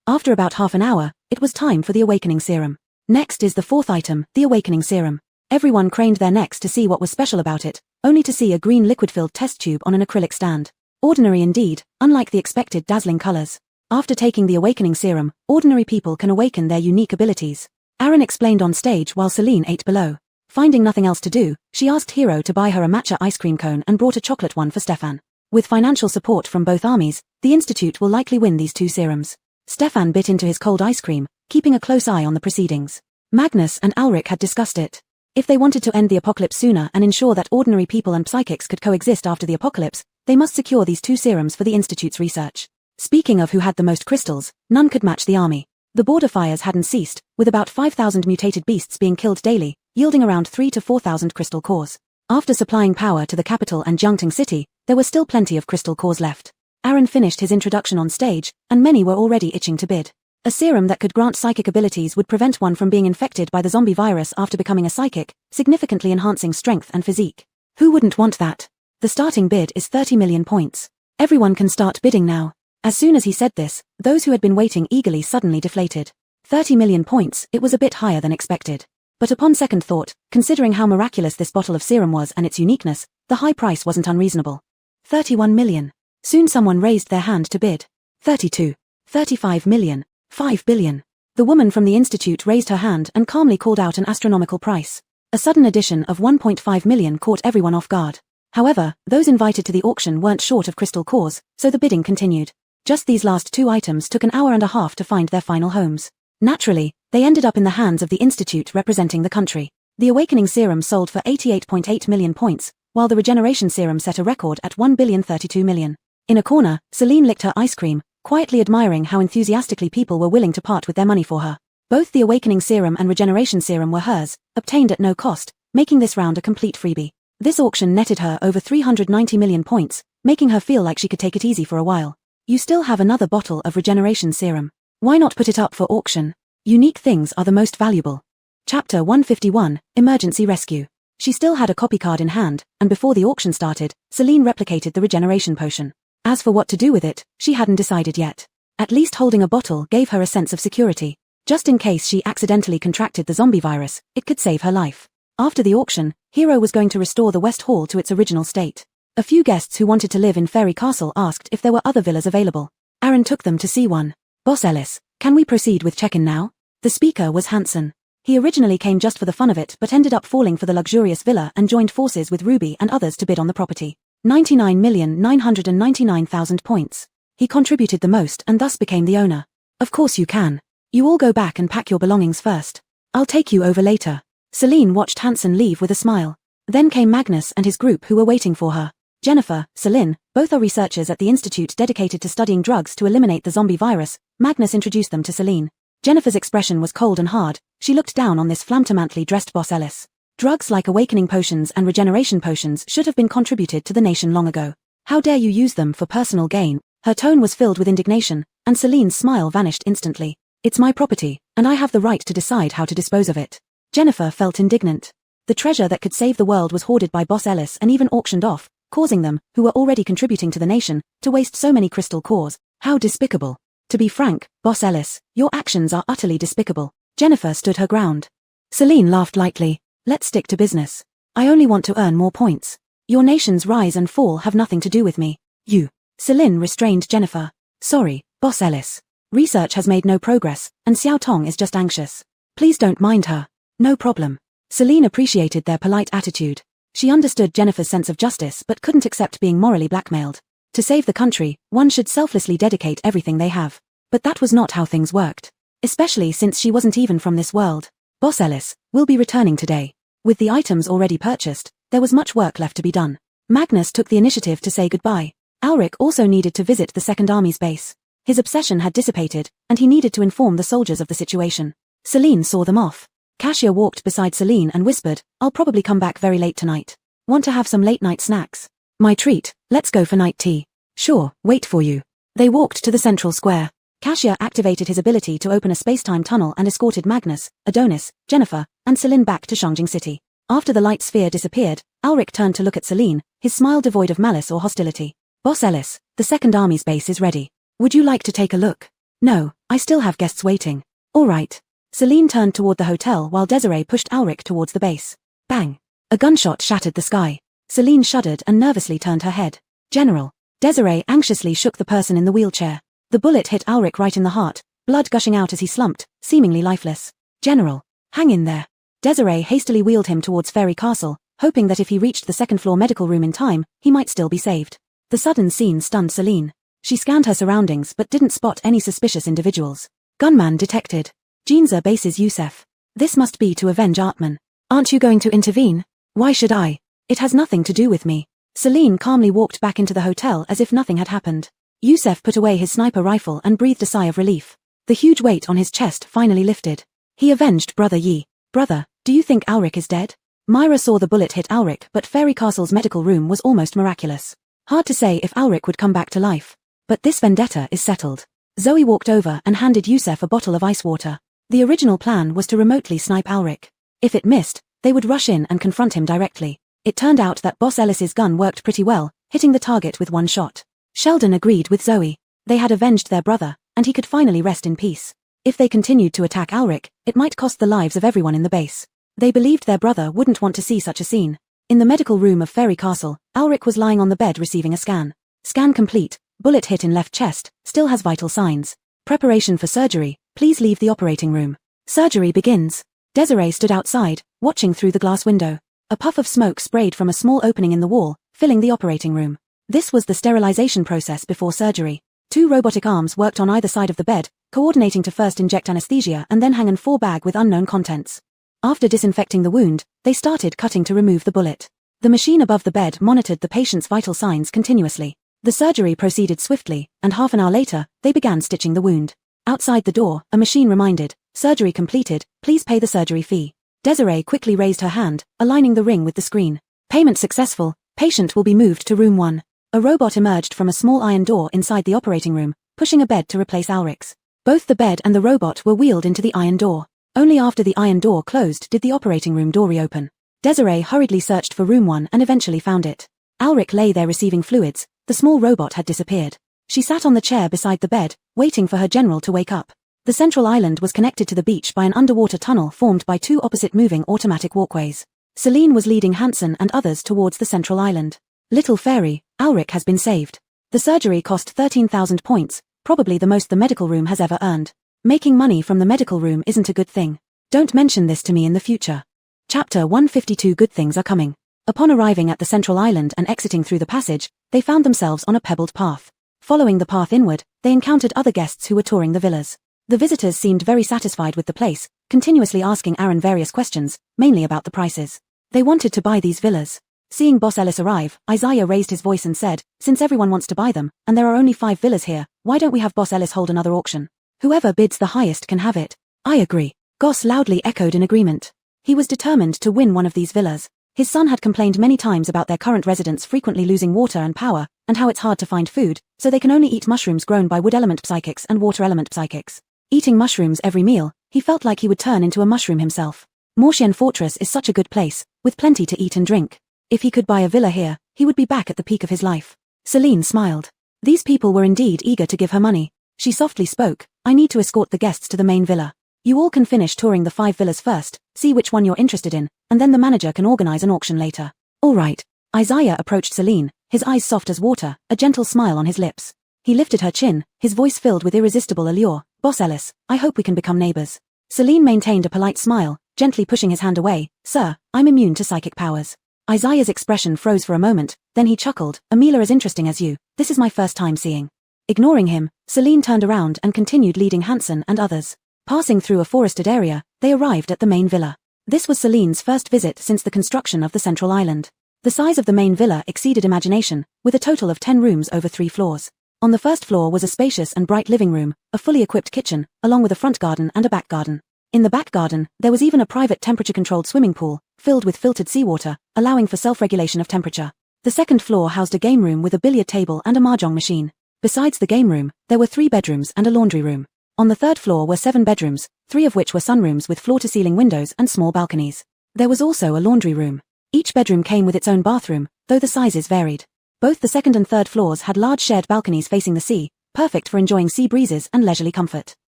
S1: After about half an hour, it was time for the Awakening Serum. Next is the 4th item, the Awakening Serum. Everyone craned their necks to see what was special about it, only to see a green liquid-filled test tube on an acrylic stand. Ordinary indeed, unlike the expected dazzling colors. After taking the Awakening Serum, ordinary people can awaken their unique abilities. Aaron explained on stage while Celine ate below. Finding nothing else to do, she asked Hero to buy her a matcha ice cream cone and brought a chocolate one for Stefan. With financial support from both armies, the Institute will likely win these 2 serums. Stefan bit into his cold ice cream, keeping a close eye on the proceedings. Magnus and Alrik had discussed it. If they wanted to end the apocalypse sooner and ensure that ordinary people and psychics could coexist after the apocalypse, they must secure these 2 serums for the Institute's research. Speaking of who had the most crystals, none could match the army. The border fires hadn't ceased, with about 5,000 mutated beasts being killed daily, yielding around 3,000 to 4,000 crystal cores. After supplying power to the capital and Jiangting City, there were still plenty of crystal cores left. Aaron finished his introduction on stage, and many were already itching to bid. A serum that could grant psychic abilities would prevent one from being infected by the zombie virus after becoming a psychic, significantly enhancing strength and physique. Who wouldn't want that? The starting bid is 30 million points. Everyone can start bidding now. As soon as he said this, those who had been waiting eagerly suddenly deflated. 30 million points, it was a bit higher than expected. But upon second thought, considering how miraculous this bottle of serum was and its uniqueness, the high price wasn't unreasonable. 31 million. Soon someone raised their hand to bid. 32. 35 million. 5 billion. The woman from the Institute raised her hand and calmly called out an astronomical price. A sudden addition of 1.5 million caught everyone off guard. However, those invited to the auction weren't short of crystal cores, so the bidding continued. Just these last 2 items took an hour and a half to find their final homes. Naturally, they ended up in the hands of the Institute representing the country. The Awakening Serum sold for 88.8 million points, while the Regeneration Serum set a record at 1,032 million. In a corner, Celine licked her ice cream, quietly admiring how enthusiastically people were willing to part with their money for her. Both the Awakening Serum and Regeneration Serum were hers, obtained at no cost, making this round a complete freebie. This auction netted her over 390 million points, making her feel like she could take it easy for a while. You still have another bottle of Regeneration Serum. Why not put it up for auction? Unique things are the most valuable. Chapter 151, Emergency Rescue. She still had a copy card in hand, and before the auction started, Celine replicated the regeneration potion. As for what to do with it, she hadn't decided yet. At least holding a bottle gave her a sense of security. Just in case she accidentally contracted the zombie virus, it could save her life. After the auction, Hero was going to restore the West Hall to its original state. A few guests who wanted to live in Fairy Castle asked if there were other villas available. Aaron took them to see one. Boss Ellis, can we proceed with check-in now? The speaker was Hansen. He originally came just for the fun of it but ended up falling for the luxurious villa and joined forces with Ruby and others to bid on the property. 99,999,000 points. He contributed the most and thus became the owner. Of course you can. You all go back and pack your belongings first. I'll take you over later. Celine watched Hansen leave with a smile. Then came Magnus and his group who were waiting for her. Jennifer, Celine, both are researchers at the institute dedicated to studying drugs to eliminate the zombie virus. Magnus introduced them to Celine. Jennifer's expression was cold and hard. She looked down on this flamboyantly dressed boss Ellis. Drugs like awakening potions and regeneration potions should have been contributed to the nation long ago. How dare you use them for personal gain? Her tone was filled with indignation, and Celine's smile vanished instantly. It's my property, and I have the right to decide how to dispose of it. Jennifer felt indignant. The treasure that could save the world was hoarded by Boss Ellis and even auctioned off, causing them, who were already contributing to the nation, to waste so many crystal cores. How despicable. To be frank, Boss Ellis, your actions are utterly despicable. Jennifer stood her ground. Celine laughed lightly. Let's stick to business. I only want to earn more points. Your nation's rise and fall have nothing to do with me. You. Celine restrained Jennifer. Sorry, Boss Ellis. Research has made no progress, and Xiao Tong is just anxious. Please don't mind her. No problem. Celine appreciated their polite attitude. She understood Jennifer's sense of justice but couldn't accept being morally blackmailed. To save the country, one should selflessly dedicate everything they have. But that was not how things worked. Especially since she wasn't even from this world. Boss Ellis, we'll be returning today. With the items already purchased, there was much work left to be done. Magnus took the initiative to say goodbye. Ulrich also needed to visit the Second Army's base. His obsession had dissipated, and he needed to inform the soldiers of the situation. Celine saw them off. Kasia walked beside Celine and whispered, I'll probably come back very late tonight. Want to have some late-night snacks? My treat, let's go for night tea. Sure, wait for you. They walked to the central square. Kasia activated his ability to open a space-time tunnel and escorted Magnus, Adonis, Jennifer, and Celine back to Shangjing City. After the light sphere disappeared, Ulrich turned to look at Celine, his smile devoid of malice or hostility. Boss Ellis, the Second Army's base is ready. Would you like to take a look? No, I still have guests waiting. All right. Celine turned toward the hotel while Desiree pushed Ulrich towards the base. Bang! A gunshot shattered the sky. Celine shuddered and nervously turned her head. General. Desiree anxiously shook the person in the wheelchair. The bullet hit Ulrich right in the heart, blood gushing out as he slumped, seemingly lifeless. General. Hang in there. Desiree hastily wheeled him towards Fairy Castle, hoping that if he reached the second-floor medical room in time, he might still be saved. The sudden scene stunned Celine. She scanned her surroundings but didn't spot any suspicious individuals. Gunman detected. Jinza bases Youssef. This must be to avenge Artman. Aren't you going to intervene? Why should I? It has nothing to do with me. Celine calmly walked back into the hotel as if nothing had happened. Youssef put away his sniper rifle and breathed a sigh of relief. The huge weight on his chest finally lifted. He avenged Brother Yi. Brother, do you think Ulrich is dead? Myra saw the bullet hit Ulrich, but Fairy Castle's medical room was almost miraculous. Hard to say if Ulrich would come back to life. But this vendetta is settled. Zoe walked over and handed Youssef a bottle of ice water. The original plan was to remotely snipe Ulrich. If it missed, they would rush in and confront him directly. It turned out that Boss Ellis's gun worked pretty well, hitting the target with one shot. Sheldon agreed with Zoe. They had avenged their brother, and he could finally rest in peace. If they continued to attack Ulrich, it might cost the lives of everyone in the base. They believed their brother wouldn't want to see such a scene. In the medical room of Fairy Castle, Ulrich was lying on the bed receiving a scan. Scan complete, bullet hit in left chest, still has vital signs. Preparation for surgery, please leave the operating room. Surgery begins. Desiree stood outside, watching through the glass window. A puff of smoke sprayed from a small opening in the wall, filling the operating room. This was the sterilization process before surgery. 2 robotic arms worked on either side of the bed, coordinating to first inject anesthesia and then hang an 4 bag with unknown contents. After disinfecting the wound, they started cutting to remove the bullet. The machine above the bed monitored the patient's vital signs continuously. The surgery proceeded swiftly, and half an hour later, they began stitching the wound. Outside the door, a machine reminded, surgery completed, please pay the surgery fee. Desiree quickly raised her hand, aligning the ring with the screen. Payment successful, patient will be moved to room 1. A robot emerged from a small iron door inside the operating room, pushing a bed to replace Ulrich's. Both the bed and the robot were wheeled into the iron door. Only after the iron door closed did the operating room door reopen. Desiree hurriedly searched for room 1 and eventually found it. Ulrich lay there receiving fluids. The small robot had disappeared. She sat on the chair beside the bed, waiting for her general to wake up. The central island was connected to the beach by an underwater tunnel formed by 2 opposite moving automatic walkways. Celine was leading Hansen and others towards the central island. Little fairy, Ulrich has been saved. The surgery cost 13,000 points, probably the most the medical room has ever earned. Making money from the medical room isn't a good thing. Don't mention this to me in the future. Chapter 152. Good things are coming. Upon arriving at the central island and exiting through the passage, they found themselves on a pebbled path. Following the path inward, they encountered other guests who were touring the villas. The visitors seemed very satisfied with the place, continuously asking Aaron various questions, mainly about the prices. They wanted to buy these villas. Seeing Boss Ellis arrive, Isaiah raised his voice and said, "Since everyone wants to buy them, and there are only 5 villas here, why don't we have Boss Ellis hold another auction? Whoever bids the highest can have it." "I agree." Goss loudly echoed in agreement. He was determined to win one of these villas. His son had complained many times about their current residents frequently losing water and power, and how it's hard to find food, so they can only eat mushrooms grown by wood element psychics and water element psychics. Eating mushrooms every meal, he felt like he would turn into a mushroom himself. Morshian Fortress is such a good place, with plenty to eat and drink. If he could buy a villa here, he would be back at the peak of his life. Celine smiled. These people were indeed eager to give her money. She softly spoke, "I need to escort the guests to the main villa. You all can finish touring the 5 villas first, see which one you're interested in, and then the manager can organize an auction later." "All right." Isaiah approached Celine, his eyes soft as water, a gentle smile on his lips. He lifted her chin, his voice filled with irresistible allure. "Boss Ellis, I hope we can become neighbors." Celine maintained a polite smile, gently pushing his hand away. "Sir, I'm immune to psychic powers." Isaiah's expression froze for a moment, then he chuckled, "Amila as interesting as you, this is my first time seeing." Ignoring him, Celine turned around and continued leading Hansen and others. Passing through a forested area, they arrived at the main villa. This was Celine's first visit since the construction of the central island. The size of the main villa exceeded imagination, with a total of 10 rooms over 3 floors. On the first floor was a spacious and bright living room, a fully equipped kitchen, along with a front garden and a back garden. In the back garden, there was even a private temperature-controlled swimming pool, filled with filtered seawater, allowing for self-regulation of temperature. The second floor housed a game room with a billiard table and a mahjong machine. Besides the game room, there were 3 bedrooms and a laundry room. On the third floor were 7 bedrooms, 3 of which were sunrooms with floor-to-ceiling windows and small balconies. There was also a laundry room. Each bedroom came with its own bathroom, though the sizes varied. Both the second and third floors had large shared balconies facing the sea, perfect for enjoying sea breezes and leisurely comfort.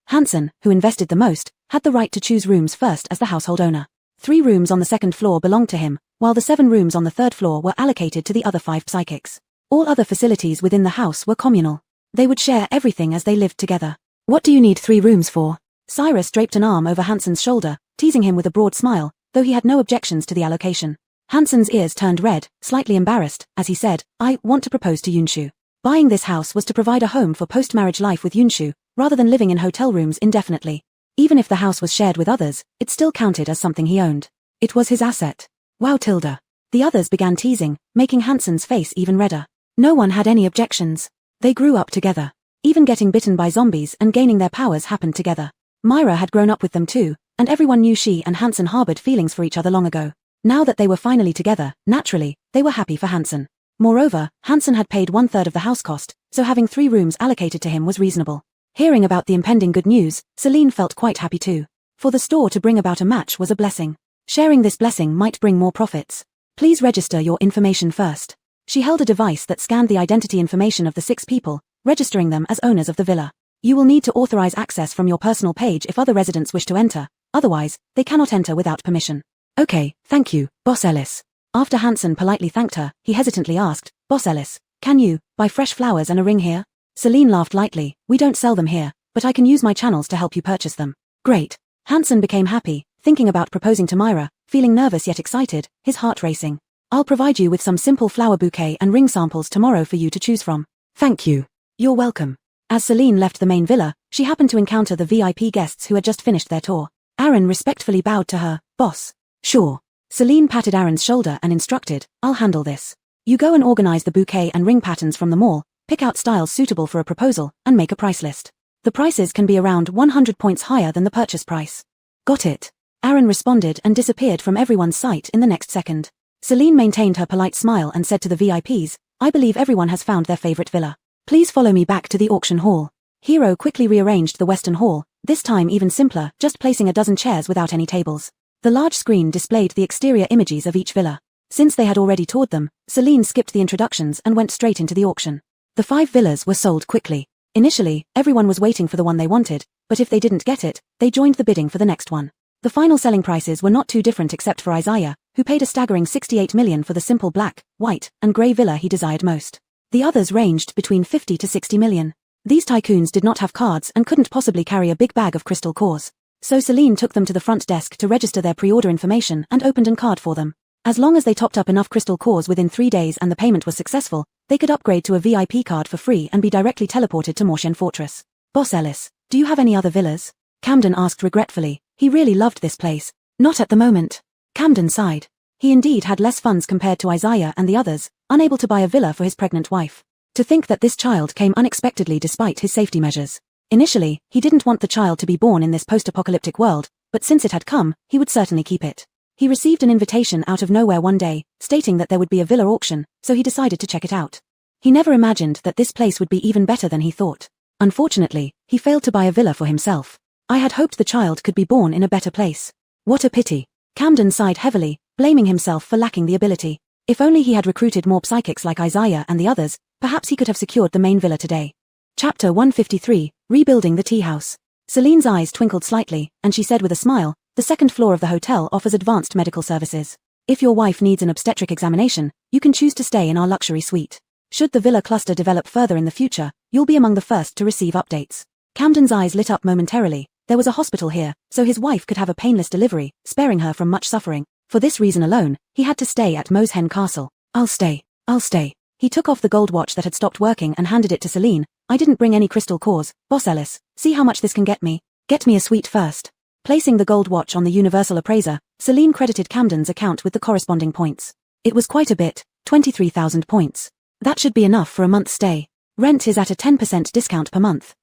S1: Hansen, who invested the most, had the right to choose rooms first as the household owner. 3 rooms on the second floor belonged to him, while the 7 rooms on the third floor were allocated to the other 5 psychics. All other facilities within the house were communal. They would share everything as they lived together. "What do you need 3 rooms for?" Cyrus draped an arm over Hansen's shoulder, teasing him with a broad smile, though he had no objections to the allocation. Hansen's ears turned red, slightly embarrassed, as he said, "I want to propose to Yunshu." Buying this house was to provide a home for post-marriage life with Yunshu, rather than living in hotel rooms indefinitely. Even if the house was shared with others, it still counted as something he owned. It was his asset. "Wow, Tilda." The others began teasing, making Hansen's face even redder. No one had any objections. They grew up together. Even getting bitten by zombies and gaining their powers happened together. Myra had grown up with them too, and everyone knew she and Hansen harbored feelings for each other long ago. Now that they were finally together, naturally, they were happy for Hansen. Moreover, Hansen had paid 1/3 of the house cost, so having 3 rooms allocated to him was reasonable. Hearing about the impending good news, Celine felt quite happy too. For the store to bring about a match was a blessing. Sharing this blessing might bring more profits. "Please register your information first." She held a device that scanned the identity information of the 6 people, registering them as owners of the villa. "You will need to authorize access from your personal page if other residents wish to enter, otherwise, they cannot enter without permission." "Okay, thank you, Boss Ellis." After Hansen politely thanked her, he hesitantly asked, "Boss Ellis, can you buy fresh flowers and a ring here?" Celine laughed lightly, "We don't sell them here, but I can use my channels to help you purchase them." "Great." Hansen became happy, thinking about proposing to Myra, feeling nervous yet excited, his heart racing. "I'll provide you with some simple flower bouquet and ring samples tomorrow for you to choose from." "Thank you." "You're welcome." As Celine left the main villa, she happened to encounter the VIP guests who had just finished their tour. Aaron respectfully bowed to her. "Boss." "Sure." Celine patted Aaron's shoulder and instructed, "I'll handle this. You go and organize the bouquet and ring patterns from the mall, pick out styles suitable for a proposal, and make a price list. The prices can be around 100 points higher than the purchase price." "Got it." Aaron responded and disappeared from everyone's sight in the next second. Celine maintained her polite smile and said to the VIPs, "I believe everyone has found their favorite villa. Please follow me back to the auction hall." Hero quickly rearranged the western hall, this time even simpler, just placing a dozen chairs without any tables. The large screen displayed the exterior images of each villa. Since they had already toured them, Celine skipped the introductions and went straight into the auction. The 5 villas were sold quickly. Initially, everyone was waiting for the one they wanted, but if they didn't get it, they joined the bidding for the next one. The final selling prices were not too different except for Isaiah, who paid a staggering 68 million for the simple black, white, and grey villa he desired most. The others ranged between 50 to 60 million. These tycoons did not have cards and couldn't possibly carry a big bag of crystal cores. So Celine took them to the front desk to register their pre-order information and opened a card for them. As long as they topped up enough crystal cores within 3 days and the payment was successful, they could upgrade to a VIP card for free and be directly teleported to Morshian Fortress. "Boss Ellis, do you have any other villas?" Camden asked regretfully. He really loved this place. Not at the moment. Camden sighed. He indeed had less funds compared to Isaiah and the others, unable to buy a villa for his pregnant wife. To think that this child came unexpectedly despite his safety measures. Initially, he didn't want the child to be born in this post-apocalyptic world, but since it had come, he would certainly keep it. He received an invitation out of nowhere one day, stating that there would be a villa auction, so he decided to check it out. He never imagined that this place would be even better than he thought. Unfortunately, he failed to buy a villa for himself. I had hoped the child could be born in a better place. What a pity. Camden sighed heavily, blaming himself for lacking the ability. If only he had recruited more psychics like Isaiah and the others, perhaps he could have secured the main villa today. Chapter 153, Rebuilding the Tea House. Celine's eyes twinkled slightly, and she said with a smile, the second floor of the hotel offers advanced medical services. If your wife needs an obstetric examination, you can choose to stay in our luxury suite. Should the villa cluster develop further in the future, you'll be among the first to receive updates. Camden's eyes lit up momentarily. There was a hospital here, so his wife could have a painless delivery, sparing her from much suffering. For this reason alone, he had to stay at Moshen Castle. I'll stay. He took off the gold watch that had stopped working and handed it to Celine. I didn't bring any crystal cores, Boss Ellis. See how much this can get me. Get me a suite first. Placing the gold watch on the universal appraiser, Celine credited Camden's account with the corresponding points. It was quite a bit, 23,000 points. That should be enough for a month's stay. Rent is at a 10% discount per month.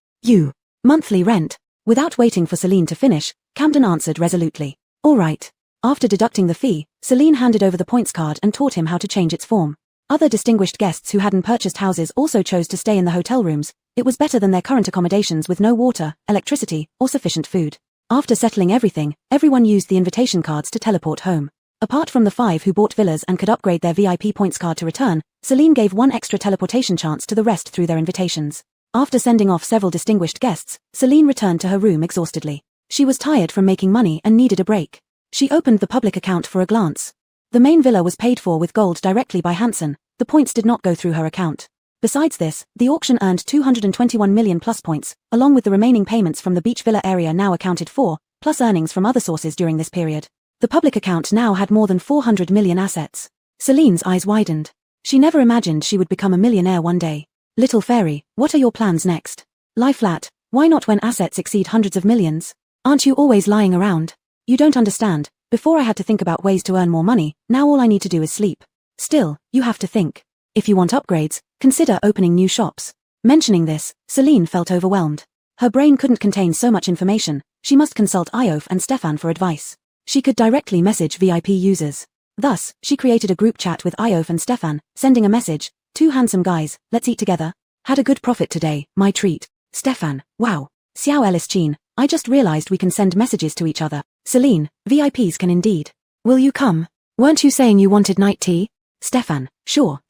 S1: Monthly rent. Without waiting for Celine to finish, Camden answered resolutely. All right. After deducting the fee, Celine handed over the points card and taught him how to change its form. Other distinguished guests who hadn't purchased houses also chose to stay in the hotel rooms. It was better than their current accommodations with no water, electricity, or sufficient food. After settling everything, everyone used the invitation cards to teleport home. Apart from the 5 who bought villas and could upgrade their VIP points card to return, Celine gave 1 extra teleportation chance to the rest through their invitations. After sending off several distinguished guests, Celine returned to her room exhaustedly. She was tired from making money and needed a break. She opened the public account for a glance. The main villa was paid for with gold directly by Hansen. The points did not go through her account. Besides this, the auction earned 221 million plus points, along with the remaining payments from the beach villa area now accounted for, plus earnings from other sources during this period. The public account now had more than 400 million assets. Celine's eyes widened. She never imagined she would become a millionaire one day. Little fairy, what are your plans next? Lie flat. Why not when assets exceed hundreds of millions? Aren't you always lying around? You don't understand. Before I had to think about ways to earn more money, now all I need to do is sleep. Still, you have to think. If you want upgrades, consider opening new shops. Mentioning this, Celine felt overwhelmed. Her brain couldn't contain so much information. She must consult Iof and Stefan for advice. She could directly message VIP users. Thus, she created a group chat with Iof and Stefan, sending a message, 2 handsome guys, let's eat together. Had a good profit today, my treat. Stefan, wow. Xiao Ellis Chin, I just realized we can send messages to each other. Celine, VIPs can indeed. Will you come? Weren't you saying you wanted night tea? Stefan, sure.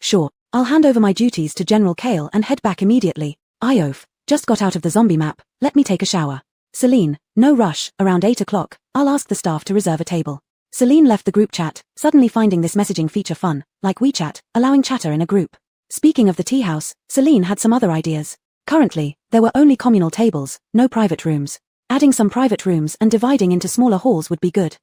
S1: I'll hand over my duties to General Kale and head back immediately. Iof, just got out of the zombie map, let me take a shower. Celine, no rush, around 8 o'clock, I'll ask the staff to reserve a table. Celine left the group chat, suddenly finding this messaging feature fun, like WeChat, allowing chatter in a group. Speaking of the tea house, Celine had some other ideas. Currently, there were only communal tables, no private rooms. Adding some private rooms and dividing into smaller halls would be good.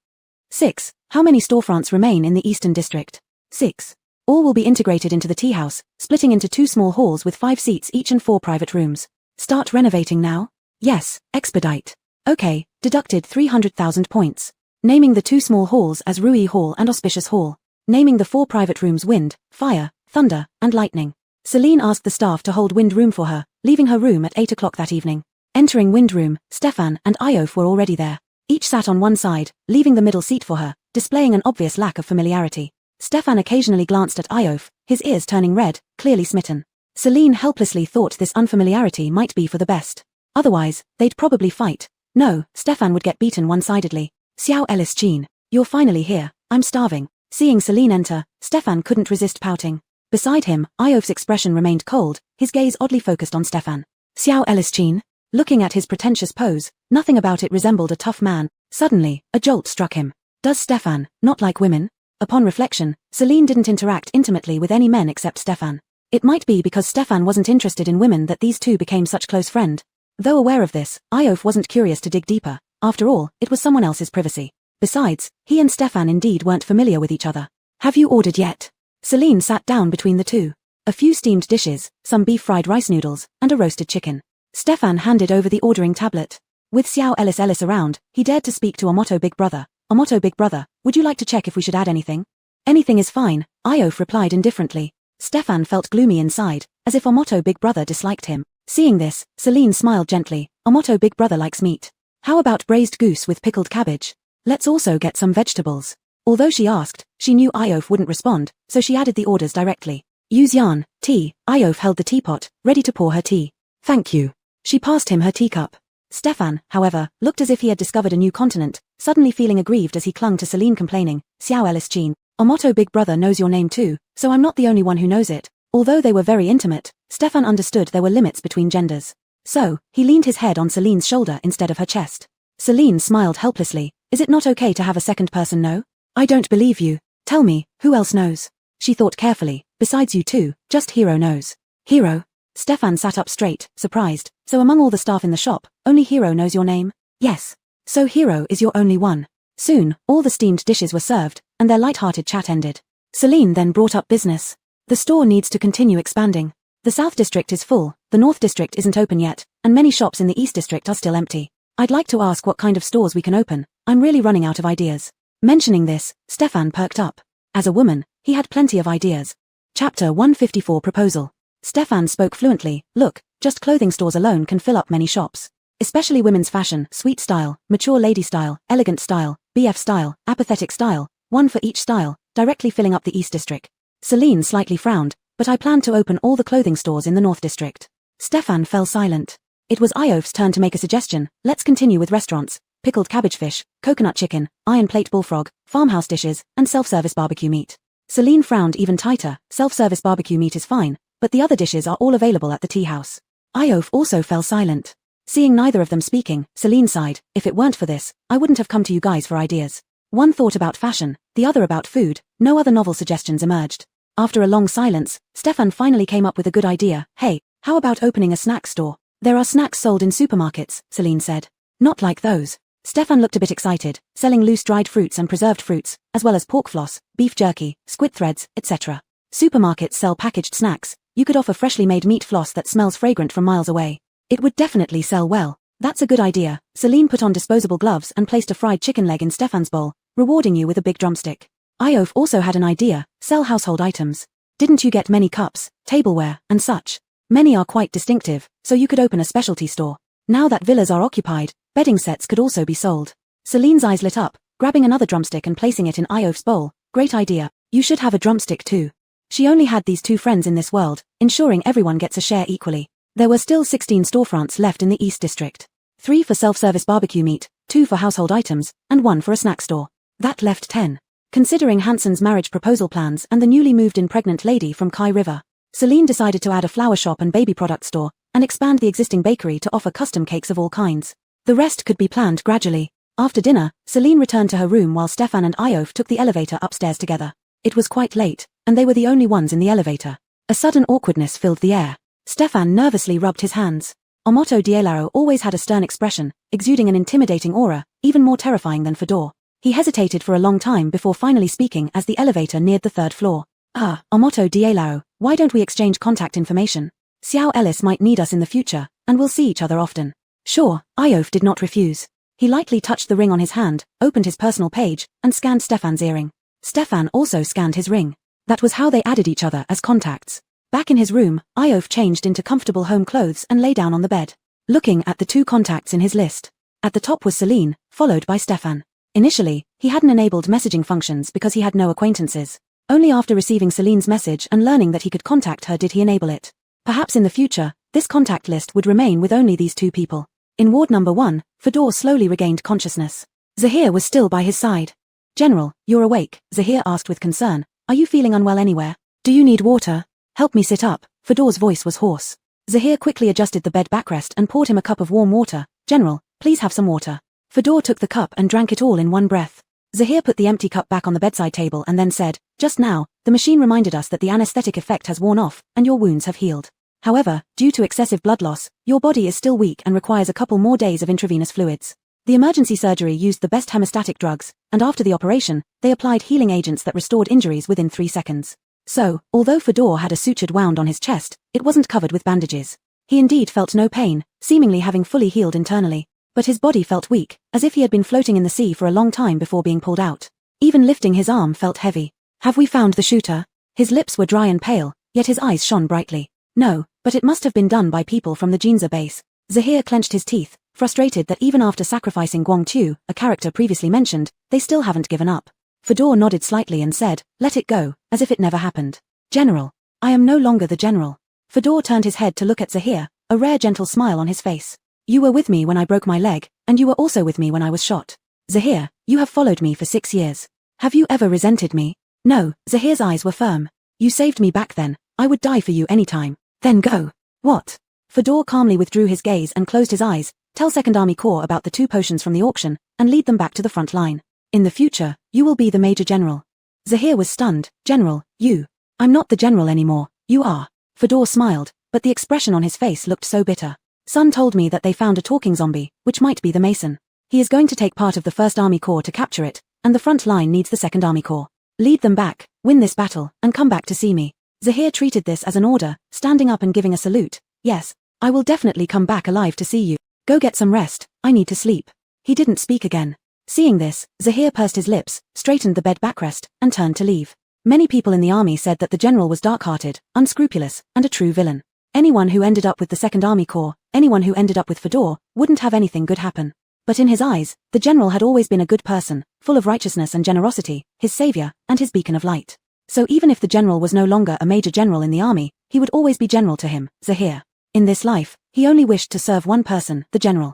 S1: 6. How many storefronts remain in the Eastern District? 6. All will be integrated into the tea house, splitting into 2 small halls with 5 seats each and 4 private rooms. Start renovating now? Yes, expedite. Okay, deducted 300,000 points. Naming the 2 small halls as Rui Hall and Auspicious Hall. Naming the 4 private rooms Wind, Fire, Thunder, and Lightning. Celine asked the staff to hold Wind Room for her, leaving her room at 8 o'clock that evening. Entering Wind Room, Stefan and Iof were already there. Each sat on one side, leaving the middle seat for her, displaying an obvious lack of familiarity. Stefan occasionally glanced at Iof, his ears turning red, clearly smitten. Celine helplessly thought this unfamiliarity might be for the best. Otherwise, they'd probably fight. No, Stefan would get beaten one-sidedly. Xiao Ellis Chin, you're finally here, I'm starving. Seeing Celine enter, Stefan couldn't resist pouting. Beside him, Iof's expression remained cold, his gaze oddly focused on Stefan. Xiao Ellis Chin, looking at his pretentious pose, nothing about it resembled a tough man. Suddenly, a jolt struck him. Does Stefan not like women? Upon reflection, Celine didn't interact intimately with any men except Stefan. It might be because Stefan wasn't interested in women that these two became such close friends. Though aware of this, Iof wasn't curious to dig deeper. After all, it was someone else's privacy. Besides, he and Stefan indeed weren't familiar with each other. Have you ordered yet? Celine sat down between the two. A few steamed dishes, some beef fried rice noodles, and a roasted chicken. Stefan handed over the ordering tablet. With Xiao Ellis around, he dared to speak to Omoto Big Brother. Omoto Big Brother, would you like to check if we should add anything? Anything is fine, Iof replied indifferently. Stefan felt gloomy inside, as if Omoto Big Brother disliked him. Seeing this, Celine smiled gently. Omoto Big Brother likes meat. How about braised goose with pickled cabbage? Let's also get some vegetables. Although she asked, she knew Iof wouldn't respond, so she added the orders directly. Use yarn, tea. Iof held the teapot, ready to pour her tea. Thank you. She passed him her teacup. Stefan, however, looked as if he had discovered a new continent, suddenly feeling aggrieved as he clung to Celine complaining, Xiao Ellis Jean, Omoto Big Brother knows your name too, so I'm not the only one who knows it. Although they were very intimate, Stefan understood there were limits between genders. So, he leaned his head on Celine's shoulder instead of her chest. Celine smiled helplessly. Is it not okay to have a second person know? I don't believe you. Tell me, who else knows? She thought carefully. Besides you two, just Hero knows. Hero? Stefan sat up straight, surprised. So among all the staff in the shop, only Hero knows your name? Yes. So Hero is your only one. Soon, all the steamed dishes were served, and their light-hearted chat ended. Celine then brought up business. The store needs to continue expanding. The South District is full, the North District isn't open yet, and many shops in the East District are still empty. I'd like to ask what kind of stores we can open. I'm really running out of ideas. Mentioning this, Stefan perked up. As a woman, he had plenty of ideas. Chapter 154 Proposal. Stefan spoke fluently. Look, just clothing stores alone can fill up many shops. Especially women's fashion, sweet style, mature lady style, elegant style, BF style, apathetic style, one for each style, directly filling up the East District. Celine slightly frowned, but I plan to open all the clothing stores in the North District. Stefan fell silent. It was Iof's turn to make a suggestion. Let's continue with restaurants, pickled cabbage fish, coconut chicken, iron plate bullfrog, farmhouse dishes, and self-service barbecue meat. Celine frowned even tighter. Self-service barbecue meat is fine, but the other dishes are all available at the tea house. Iof also fell silent. Seeing neither of them speaking, Celine sighed. If it weren't for this, I wouldn't have come to you guys for ideas. One thought about fashion, the other about food. No other novel suggestions emerged. After a long silence, Stefan finally came up with a good idea. Hey, how about opening a snack store? There are snacks sold in supermarkets, Celine said. Not like those. Stefan looked a bit excited, selling loose dried fruits and preserved fruits, as well as pork floss, beef jerky, squid threads, etc. Supermarkets sell packaged snacks. You could offer freshly made meat floss that smells fragrant from miles away. It would definitely sell well. That's a good idea. Celine put on disposable gloves and placed a fried chicken leg in Stefan's bowl, rewarding you with a big drumstick. Iof also had an idea. Sell household items. Didn't you get many cups, tableware, and such? Many are quite distinctive, so you could open a specialty store. Now that villas are occupied, bedding sets could also be sold. Celine's eyes lit up, grabbing another drumstick and placing it in Iof's bowl. Great idea. You should have a drumstick too. She only had these two friends in this world, ensuring everyone gets a share equally. There were still 16 storefronts left in the East District. 3 for self-service barbecue meat, 2 for household items, and 1 for a snack store. That left 10. Considering Hanson's marriage proposal plans and the newly moved-in pregnant lady from Kai River, Celine decided to add a flower shop and baby product store, and expand the existing bakery to offer custom cakes of all kinds. The rest could be planned gradually. After dinner, Celine returned to her room while Stefan and Iof took the elevator upstairs together. It was quite late, and they were the only ones in the elevator. A sudden awkwardness filled the air. Stefan nervously rubbed his hands. Omoto Dielaro always had a stern expression, exuding an intimidating aura, even more terrifying than Fedor. He hesitated for a long time before finally speaking as the elevator neared the 3rd floor. Omoto Dielaro, why don't we exchange contact information? Xiao Ellis might need us in the future, and we'll see each other often. Sure, Iof did not refuse. He lightly touched the ring on his hand, opened his personal page, and scanned Stefan's earring. Stefan also scanned his ring. That was how they added each other as contacts. Back in his room, Iof changed into comfortable home clothes and lay down on the bed, looking at the 2 contacts in his list. At the top was Celine, followed by Stefan. Initially, he hadn't enabled messaging functions because he had no acquaintances. Only after receiving Celine's message and learning that he could contact her did he enable it. Perhaps in the future, this contact list would remain with only these 2 people. In ward number 1, Fedor slowly regained consciousness. Zahir was still by his side. General, you're awake, Zahir asked with concern. Are you feeling unwell anywhere? Do you need water? Help me sit up. Fedor's voice was hoarse. Zahir quickly adjusted the bed backrest and poured him a cup of warm water. General, please have some water. Fedor took the cup and drank it all in one breath. Zahir put the empty cup back on the bedside table and then said, just now, the machine reminded us that the anesthetic effect has worn off, and your wounds have healed. However, due to excessive blood loss, your body is still weak and requires a couple more days of intravenous fluids. The emergency surgery used the best hemostatic drugs, and after the operation, they applied healing agents that restored injuries within 3 seconds. So, although Fedor had a sutured wound on his chest, it wasn't covered with bandages. He indeed felt no pain, seemingly having fully healed internally. but his body felt weak, as if he had been floating in the sea for a long time before being pulled out. Even lifting his arm felt heavy. Have we found the shooter? His lips were dry and pale, yet his eyes shone brightly. No, but it must have been done by people from the Jinza base. Zahir clenched his teeth, frustrated that even after sacrificing Guang Tu, a character previously mentioned, they still haven't given up. Fedor nodded slightly and said, "Let it go," as if it never happened. "General. I am no longer the general." Fedor turned his head to look at Zahir, a rare gentle smile on his face. "You were with me when I broke my leg, and you were also with me when I was shot. Zahir, you have followed me for 6 years. Have you ever resented me?" "No," Zahir's eyes were firm. "You saved me back then. I would die for you any time. Then go." "What?" Fedor calmly withdrew his gaze and closed his eyes. "Tell Second Army Corps about the 2 potions from the auction, and lead them back to the front line. In the future, you will be the Major General." Zahir was stunned. "General, you? I'm not the general anymore, you are." Fedor smiled, but the expression on his face looked so bitter. "Sun told me that they found a talking zombie, which might be the Mason. He is going to take part of the First Army Corps to capture it, and the front line needs the Second Army Corps. Lead them back, win this battle, and come back to see me." Zahir treated this as an order, standing up and giving a salute. "Yes, I will definitely come back alive to see you. Go get some rest, I need to sleep." He didn't speak again. Seeing this, Zahir pursed his lips, straightened the bed backrest, and turned to leave. Many people in the army said that the general was dark-hearted, unscrupulous, and a true villain. Anyone who ended up with the Second Army Corps, anyone who ended up with Fedor, wouldn't have anything good happen. But in his eyes, the general had always been a good person, full of righteousness and generosity, his savior, and his beacon of light. So even if the general was no longer a major general in the army, he would always be general to him, Zahir. In this life, he only wished to serve one person, the general.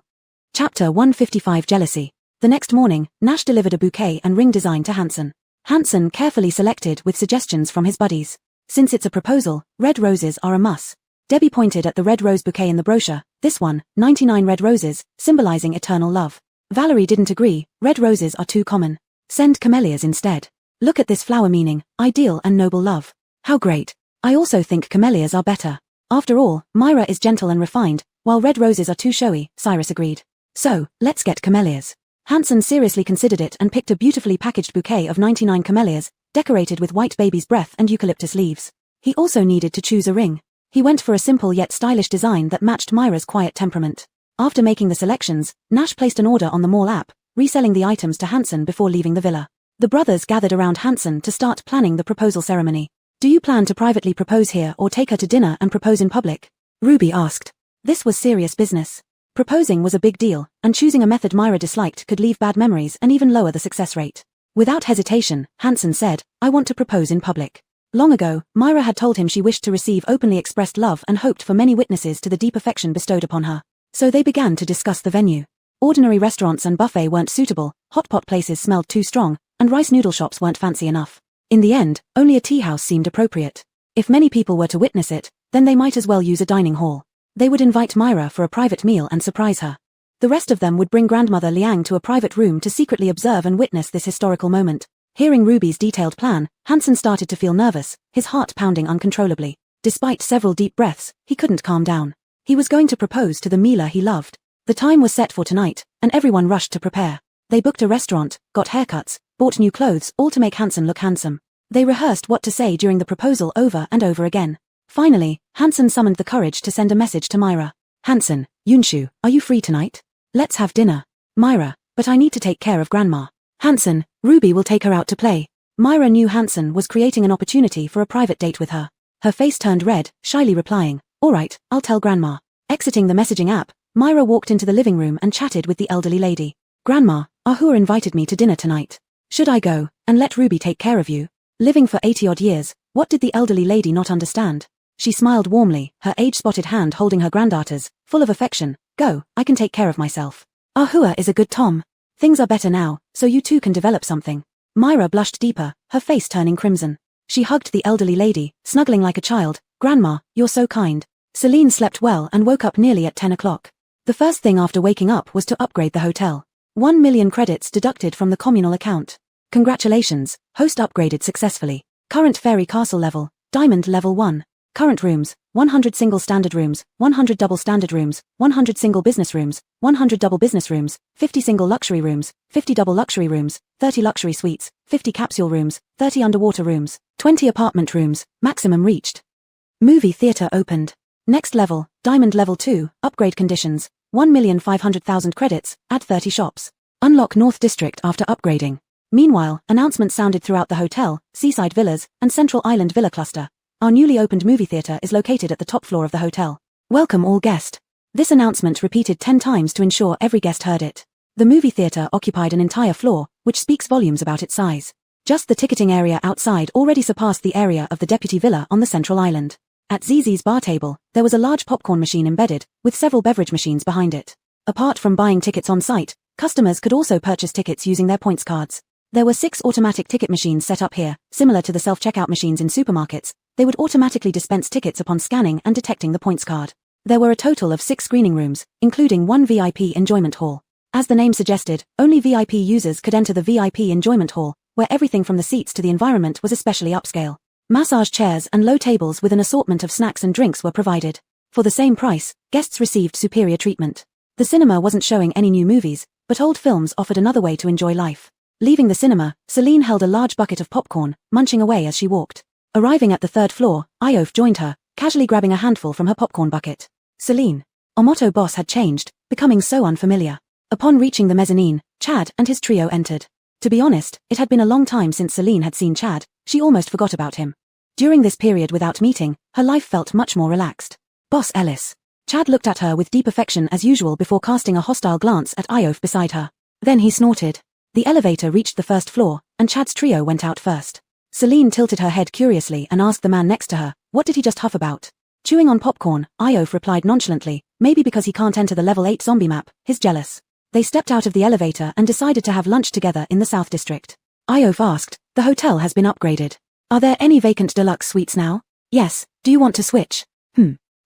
S1: Chapter 155 Jealousy. The next morning, Nash delivered a bouquet and ring design to Hansen. Hansen carefully selected with suggestions from his buddies. Since it's a proposal, red roses are a must. Debbie pointed at the red rose bouquet in the brochure. This one, 99 red roses, symbolizing eternal love. Valerie didn't agree, red roses are too common. Send camellias instead. Look at this flower meaning, ideal and noble love. How great. I also think camellias are better. After all, Myra is gentle and refined, while red roses are too showy, Cyrus agreed. So, let's get camellias. Hansen seriously considered it and picked a beautifully packaged bouquet of 99 camellias, decorated with white baby's breath and eucalyptus leaves. He also needed to choose a ring. He went for a simple yet stylish design that matched Myra's quiet temperament. After making the selections, Nash placed an order on the mall app, reselling the items to Hansen before leaving the villa. The brothers gathered around Hansen to start planning the proposal ceremony. "Do you plan to privately propose here or take her to dinner and propose in public?" Ruby asked. This was serious business. Proposing was a big deal, and choosing a method Myra disliked could leave bad memories and even lower the success rate. Without hesitation, Hansen said, "I want to propose in public." Long ago, Myra had told him she wished to receive openly expressed love and hoped for many witnesses to the deep affection bestowed upon her. So they began to discuss the venue. Ordinary restaurants and buffet weren't suitable, hot pot places smelled too strong, and rice noodle shops weren't fancy enough. In the end, only a tea house seemed appropriate. If many people were to witness it, then they might as well use a dining hall. They would invite Myra for a private meal and surprise her. The rest of them would bring grandmother Liang to a private room to secretly observe and witness this historical moment. Hearing Ruby's detailed plan, Hansen started to feel nervous, his heart pounding uncontrollably. Despite several deep breaths, he couldn't calm down. He was going to propose to the Mila he loved. The time was set for tonight, and everyone rushed to prepare. They booked a restaurant, got haircuts, bought new clothes, all to make Hansen look handsome. They rehearsed what to say during the proposal over and over again. Finally, Hansen summoned the courage to send a message to Myra. "Hansen, Yunshu, are you free tonight? Let's have dinner." Myra, "But I need to take care of Grandma." Hansen, "Ruby will take her out to play." Myra knew Hansen was creating an opportunity for a private date with her. Her face turned red, shyly replying, "All right, I'll tell Grandma." Exiting the messaging app, Myra walked into the living room and chatted with the elderly lady. "Grandma, Ahura invited me to dinner tonight. Should I go, and let Ruby take care of you?" Living for 80-odd years, what did the elderly lady not understand? She smiled warmly, her age-spotted hand holding her granddaughter's, full of affection. "Go, I can take care of myself. Ahura is a good Tom. Things are better now, so you two can develop something." Myra blushed deeper, her face turning crimson. She hugged the elderly lady, snuggling like a child. "Grandma, you're so kind." Celine slept well and woke up nearly at 10 o'clock. The first thing after waking up was to upgrade the hotel. 1 million credits deducted from the communal account. Congratulations, host upgraded successfully. Current fairy castle level, diamond level 1. Current rooms, 100 single standard rooms, 100 double standard rooms, 100 single business rooms, 100 double business rooms, 50 single luxury rooms, 50 double luxury rooms, 30 luxury suites, 50 capsule rooms, 30 underwater rooms, 20 apartment rooms, maximum reached. Movie theater opened. Next level, diamond level 2, upgrade conditions, 1,500,000 credits, add 30 shops. Unlock North District after upgrading. Meanwhile, announcements sounded throughout the hotel, seaside villas, and Central Island Villa cluster. Our newly opened movie theater is located at the top floor of the hotel. Welcome all guests. This announcement repeated 10 times to ensure every guest heard it. The movie theater occupied an entire floor, which speaks volumes about its size. Just the ticketing area outside already surpassed the area of the Deputy Villa on the Central Island. At ZZ's bar table, there was a large popcorn machine embedded, with several beverage machines behind it. Apart from buying tickets on site, customers could also purchase tickets using their points cards. There were 6 automatic ticket machines set up here, similar to the self-checkout machines in supermarkets. They would automatically dispense tickets upon scanning and detecting the points card. There were a total of 6 screening rooms, including 1 VIP enjoyment hall. As the name suggested, only VIP users could enter the VIP enjoyment hall, where everything from the seats to the environment was especially upscale. Massage chairs and low tables with an assortment of snacks and drinks were provided. For the same price, guests received superior treatment. The cinema wasn't showing any new movies, but old films offered another way to enjoy life. Leaving the cinema, Celine held a large bucket of popcorn, munching away as she walked. Arriving at the 3rd floor, Iof joined her, casually grabbing a handful from her popcorn bucket. Celine. Omoto boss had changed, becoming so unfamiliar. Upon reaching the mezzanine, Chad and his trio entered. To be honest, it had been a long time since Celine had seen Chad. She almost forgot about him. During this period without meeting, her life felt much more relaxed. Boss Ellis. Chad looked at her with deep affection as usual before casting a hostile glance at Iof beside her. Then he snorted. The elevator reached the 1st floor, and Chad's trio went out first. Celine tilted her head curiously and asked the man next to her, what did he just huff about? Chewing on popcorn, Iof replied nonchalantly, maybe because he can't enter the level 8 zombie map, he's jealous. They stepped out of the elevator and decided to have lunch together in the South District. Iof asked, the hotel has been upgraded. Are there any vacant deluxe suites now? Yes, do you want to switch?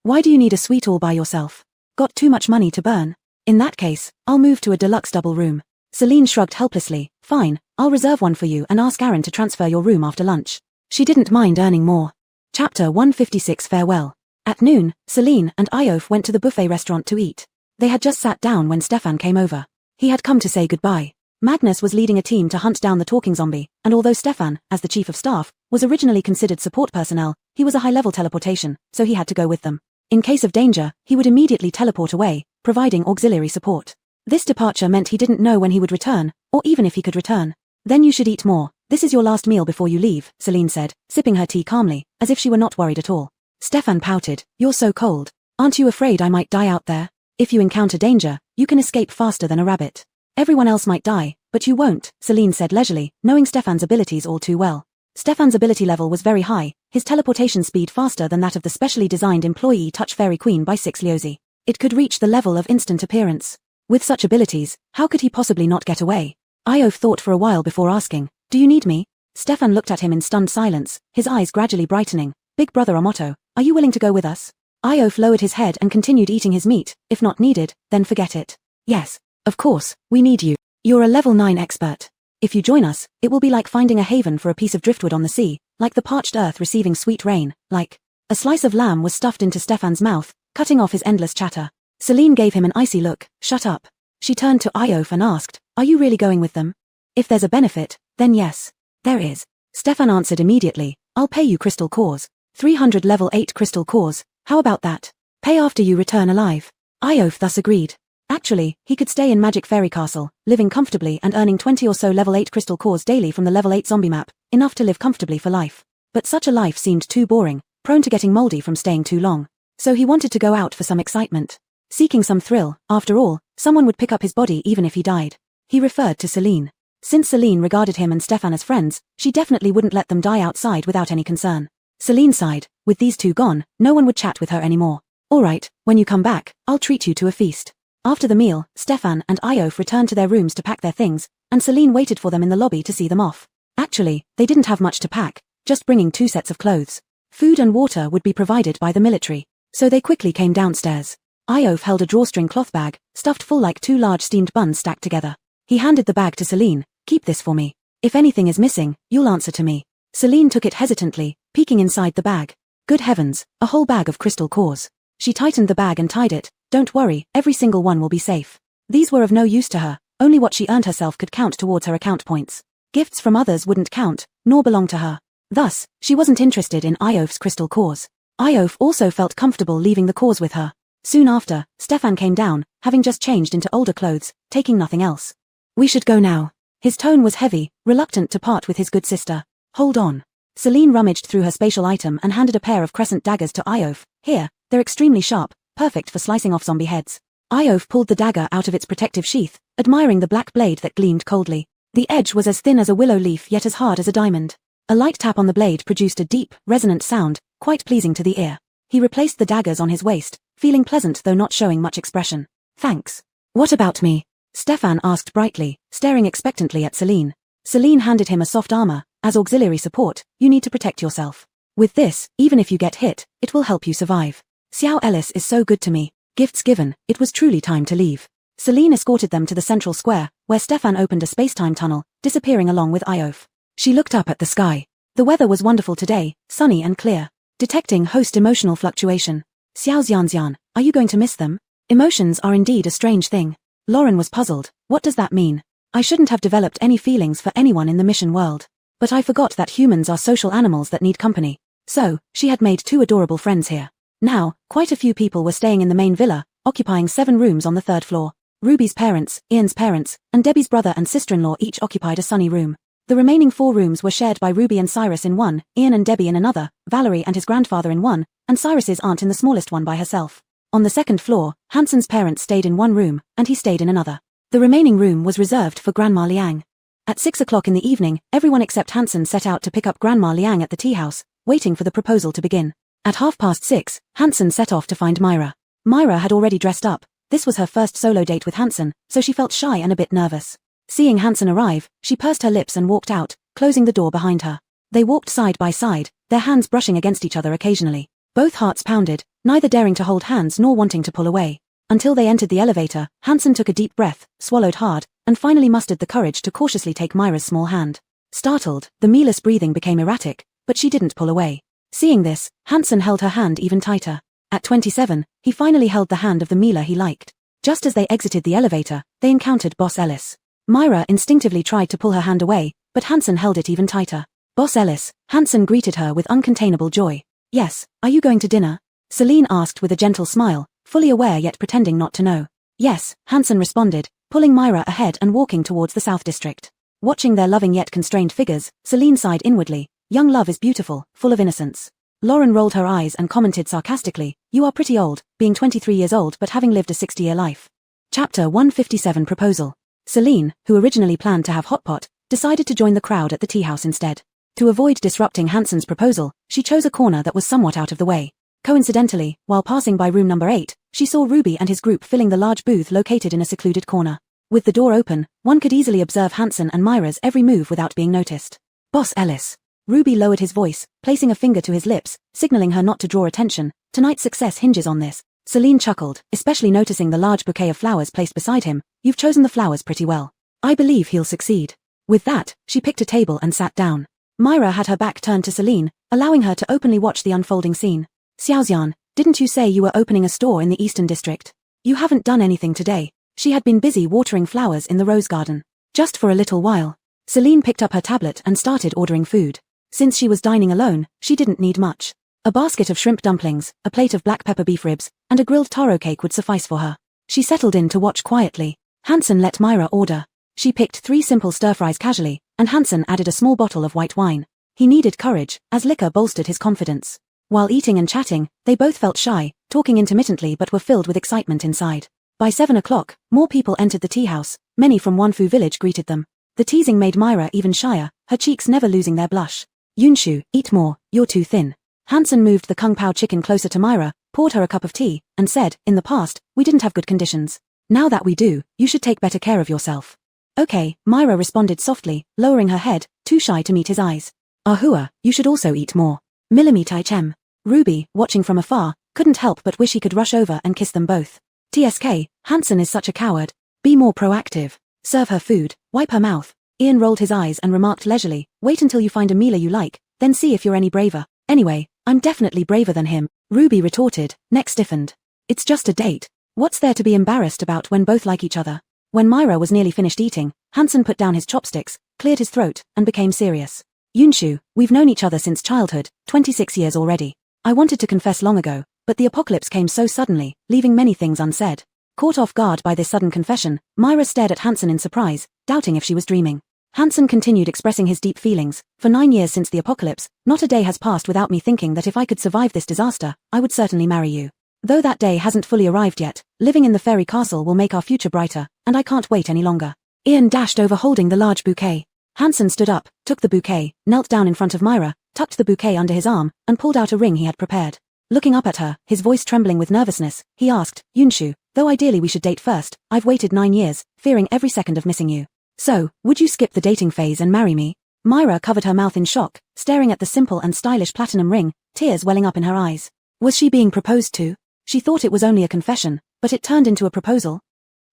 S1: Why do you need a suite all by yourself? Got too much money to burn? In that case, I'll move to a deluxe double room. Celine shrugged helplessly, fine, I'll reserve one for you and ask Aaron to transfer your room after lunch. She didn't mind earning more. Chapter 156 Farewell. At noon, Celine and Iof went to the buffet restaurant to eat. They had just sat down when Stefan came over. He had come to say goodbye. Magnus was leading a team to hunt down the talking zombie, and although Stefan, as the chief of staff, was originally considered support personnel, he was a high-level teleportation, so he had to go with them. In case of danger, he would immediately teleport away, providing auxiliary support. This departure meant he didn't know when he would return, or even if he could return. Then you should eat more. This is your last meal before you leave, Celine said, sipping her tea calmly, as if she were not worried at all. Stefan pouted, you're so cold. Aren't you afraid I might die out there? If you encounter danger, you can escape faster than a rabbit. Everyone else might die, but you won't, Celine said leisurely, knowing Stefan's abilities all too well. Stefan's ability level was very high, his teleportation speed faster than that of the specially designed employee Touch Fairy Queen by 6 Liozi. It could reach the level of instant appearance. With such abilities, how could he possibly not get away? Iof thought for a while before asking, do you need me? Stefan looked at him in stunned silence, his eyes gradually brightening. Big brother Omoto, are you willing to go with us? Iof lowered his head and continued eating his meat. If not needed, then forget it. Yes, of course, we need you. You're a level 9 expert. If you join us, it will be like finding a haven for a piece of driftwood on the sea, like the parched earth receiving sweet rain, like... A slice of lamb was stuffed into Stefan's mouth, cutting off his endless chatter. Celine gave him an icy look, shut up. She turned to Iof and asked, are you really going with them? If there's a benefit, then yes. There is. Stefan answered immediately, I'll pay you crystal cores. 300 level 8 crystal cores, how about that? Pay after you return alive. Iof thus agreed. Actually, he could stay in Magic Fairy Castle, living comfortably and earning 20 or so level 8 crystal cores daily from the level 8 zombie map, enough to live comfortably for life. But such a life seemed too boring, prone to getting moldy from staying too long. So he wanted to go out for some excitement. Seeking some thrill, after all, someone would pick up his body even if he died. He referred to Celine. Since Celine regarded him and Stefan as friends, she definitely wouldn't let them die outside without any concern. Celine sighed, with these two gone, no one would chat with her anymore. Alright, when you come back, I'll treat you to a feast. After the meal, Stefan and Iof returned to their rooms to pack their things, and Celine waited for them in the lobby to see them off. Actually, they didn't have much to pack, just bringing 2 sets of clothes. Food and water would be provided by the military, so they quickly came downstairs. Iof held a drawstring cloth bag, stuffed full like 2 large steamed buns stacked together. He handed the bag to Celine, keep this for me. If anything is missing, you'll answer to me. Celine took it hesitantly, peeking inside the bag. Good heavens, a whole bag of crystal cores. She tightened the bag and tied it. Don't worry, every single one will be safe. These were of no use to her, only what she earned herself could count towards her account points. Gifts from others wouldn't count, nor belong to her. Thus, she wasn't interested in Iof's crystal cores. Iof also felt comfortable leaving the cores with her. Soon after, Stefan came down, having just changed into older clothes, taking nothing else. We should go now. His tone was heavy, reluctant to part with his good sister. Hold on. Celine rummaged through her spatial item and handed a pair of crescent daggers to Iof. Here, they're extremely sharp, perfect for slicing off zombie heads. Iof pulled the dagger out of its protective sheath, admiring the black blade that gleamed coldly. The edge was as thin as a willow leaf yet as hard as a diamond. A light tap on the blade produced a deep, resonant sound, quite pleasing to the ear. He replaced the daggers on his waist, feeling pleasant though not showing much expression. Thanks. What about me? Stefan asked brightly, staring expectantly at Celine. Celine handed him a soft armor. As auxiliary support, you need to protect yourself. With this, even if you get hit, it will help you survive. Xiao Ellis is so good to me. Gifts given, it was truly time to leave. Celine escorted them to the central square, where Stefan opened a space-time tunnel, disappearing along with Iof. She looked up at the sky. The weather was wonderful today, sunny and clear. Detecting host emotional fluctuation. Xiao Xianxian, are you going to miss them? Emotions are indeed a strange thing. Lauren was puzzled. What does that mean? I shouldn't have developed any feelings for anyone in the mission world. But I forgot that humans are social animals that need company. So, she had made 2 adorable friends here. Now, quite a few people were staying in the main villa, occupying 7 rooms on the 3rd floor. Ruby's parents, Ian's parents, and Debbie's brother and sister-in-law each occupied a sunny room. The remaining 4 rooms were shared by Ruby and Cyrus in one, Ian and Debbie in another, Valerie and his grandfather in one, and Cyrus's aunt in the smallest one by herself. On the 2nd floor, Hansen's parents stayed in one room, and he stayed in another. The remaining room was reserved for Grandma Liang. At 6 o'clock in the evening, everyone except Hansen set out to pick up Grandma Liang at the tea house, waiting for the proposal to begin. At 6:30, Hansen set off to find Myra. Myra had already dressed up. This was her first solo date with Hansen, so she felt shy and a bit nervous. Seeing Hansen arrive, she pursed her lips and walked out, closing the door behind her. They walked side by side, their hands brushing against each other occasionally. Both hearts pounded, neither daring to hold hands nor wanting to pull away. Until they entered the elevator, Hansen took a deep breath, swallowed hard, and finally mustered the courage to cautiously take Myra's small hand. Startled, the Mila's breathing became erratic, but she didn't pull away. Seeing this, Hansen held her hand even tighter. At 27, he finally held the hand of the Mila he liked. Just as they exited the elevator, they encountered Boss Ellis. Myra instinctively tried to pull her hand away, but Hansen held it even tighter. Boss Ellis, Hansen greeted her with uncontainable joy. Yes, are you going to dinner? Celine asked with a gentle smile, fully aware yet pretending not to know. Yes, Hansen responded, pulling Myra ahead and walking towards the South District. Watching their loving yet constrained figures, Celine sighed inwardly. Young love is beautiful, full of innocence. Lauren rolled her eyes and commented sarcastically, you are pretty old, being 23 years old but having lived a 60-year life. Chapter 157 Proposal. Celine, who originally planned to have hot pot, decided to join the crowd at the tea house instead. To avoid disrupting Hansen's proposal, she chose a corner that was somewhat out of the way. Coincidentally, while passing by room number 8, she saw Ruby and his group filling the large booth located in a secluded corner. With the door open, one could easily observe Hansen and Myra's every move without being noticed. Boss Ellis. Ruby lowered his voice, placing a finger to his lips, signaling her not to draw attention. Tonight's success hinges on this. Celine chuckled, especially noticing the large bouquet of flowers placed beside him. You've chosen the flowers pretty well. I believe he'll succeed. With that, she picked a table and sat down. Myra had her back turned to Celine, allowing her to openly watch the unfolding scene. Xiaoxian, didn't you say you were opening a store in the Eastern District? You haven't done anything today. She had been busy watering flowers in the rose garden. Just for a little while. Celine picked up her tablet and started ordering food. Since she was dining alone, she didn't need much. A basket of shrimp dumplings, a plate of black pepper beef ribs, and a grilled taro cake would suffice for her. She settled in to watch quietly. Hansen let Myra order. She picked 3 simple stir-fries casually, and Hansen added a small bottle of white wine. He needed courage, as liquor bolstered his confidence. While eating and chatting, they both felt shy, talking intermittently but were filled with excitement inside. By 7 o'clock, more people entered the tea house. Many from Wanfu village greeted them. The teasing made Myra even shyer, her cheeks never losing their blush. Yunshu, eat more, you're too thin. Hansen moved the kung pao chicken closer to Myra, poured her a cup of tea, and said, in the past, we didn't have good conditions. Now that we do, you should take better care of yourself. Okay, Myra responded softly, lowering her head, too shy to meet his eyes. Ahua, you should also eat more. Millimetai Chem. Ruby, watching from afar, couldn't help but wish he could rush over and kiss them both. TSK, Hansen is such a coward. Be more proactive. Serve her food, wipe her mouth. Ian rolled his eyes and remarked leisurely, wait until you find a Mila you like, then see if you're any braver. Anyway, I'm definitely braver than him. Ruby retorted, neck stiffened. It's just a date. What's there to be embarrassed about when both like each other? When Myra was nearly finished eating, Hansen put down his chopsticks, cleared his throat, and became serious. Yunshu, we've known each other since childhood, 26 years already. I wanted to confess long ago, but the apocalypse came so suddenly, leaving many things unsaid. Caught off guard by this sudden confession, Myra stared at Hansen in surprise, doubting if she was dreaming. Hansen continued expressing his deep feelings. For 9 years since the apocalypse, not a day has passed without me thinking that if I could survive this disaster, I would certainly marry you. Though that day hasn't fully arrived yet, living in the fairy castle will make our future brighter, and I can't wait any longer. Ian dashed over holding the large bouquet. Hansen stood up, took the bouquet, knelt down in front of Myra, tucked the bouquet under his arm, and pulled out a ring he had prepared. Looking up at her, his voice trembling with nervousness, he asked, Yunshu, though ideally we should date first, I've waited 9 years, fearing every second of missing you. So, would you skip the dating phase and marry me? Myra covered her mouth in shock, staring at the simple and stylish platinum ring, tears welling up in her eyes. Was she being proposed to? She thought it was only a confession, but it turned into a proposal.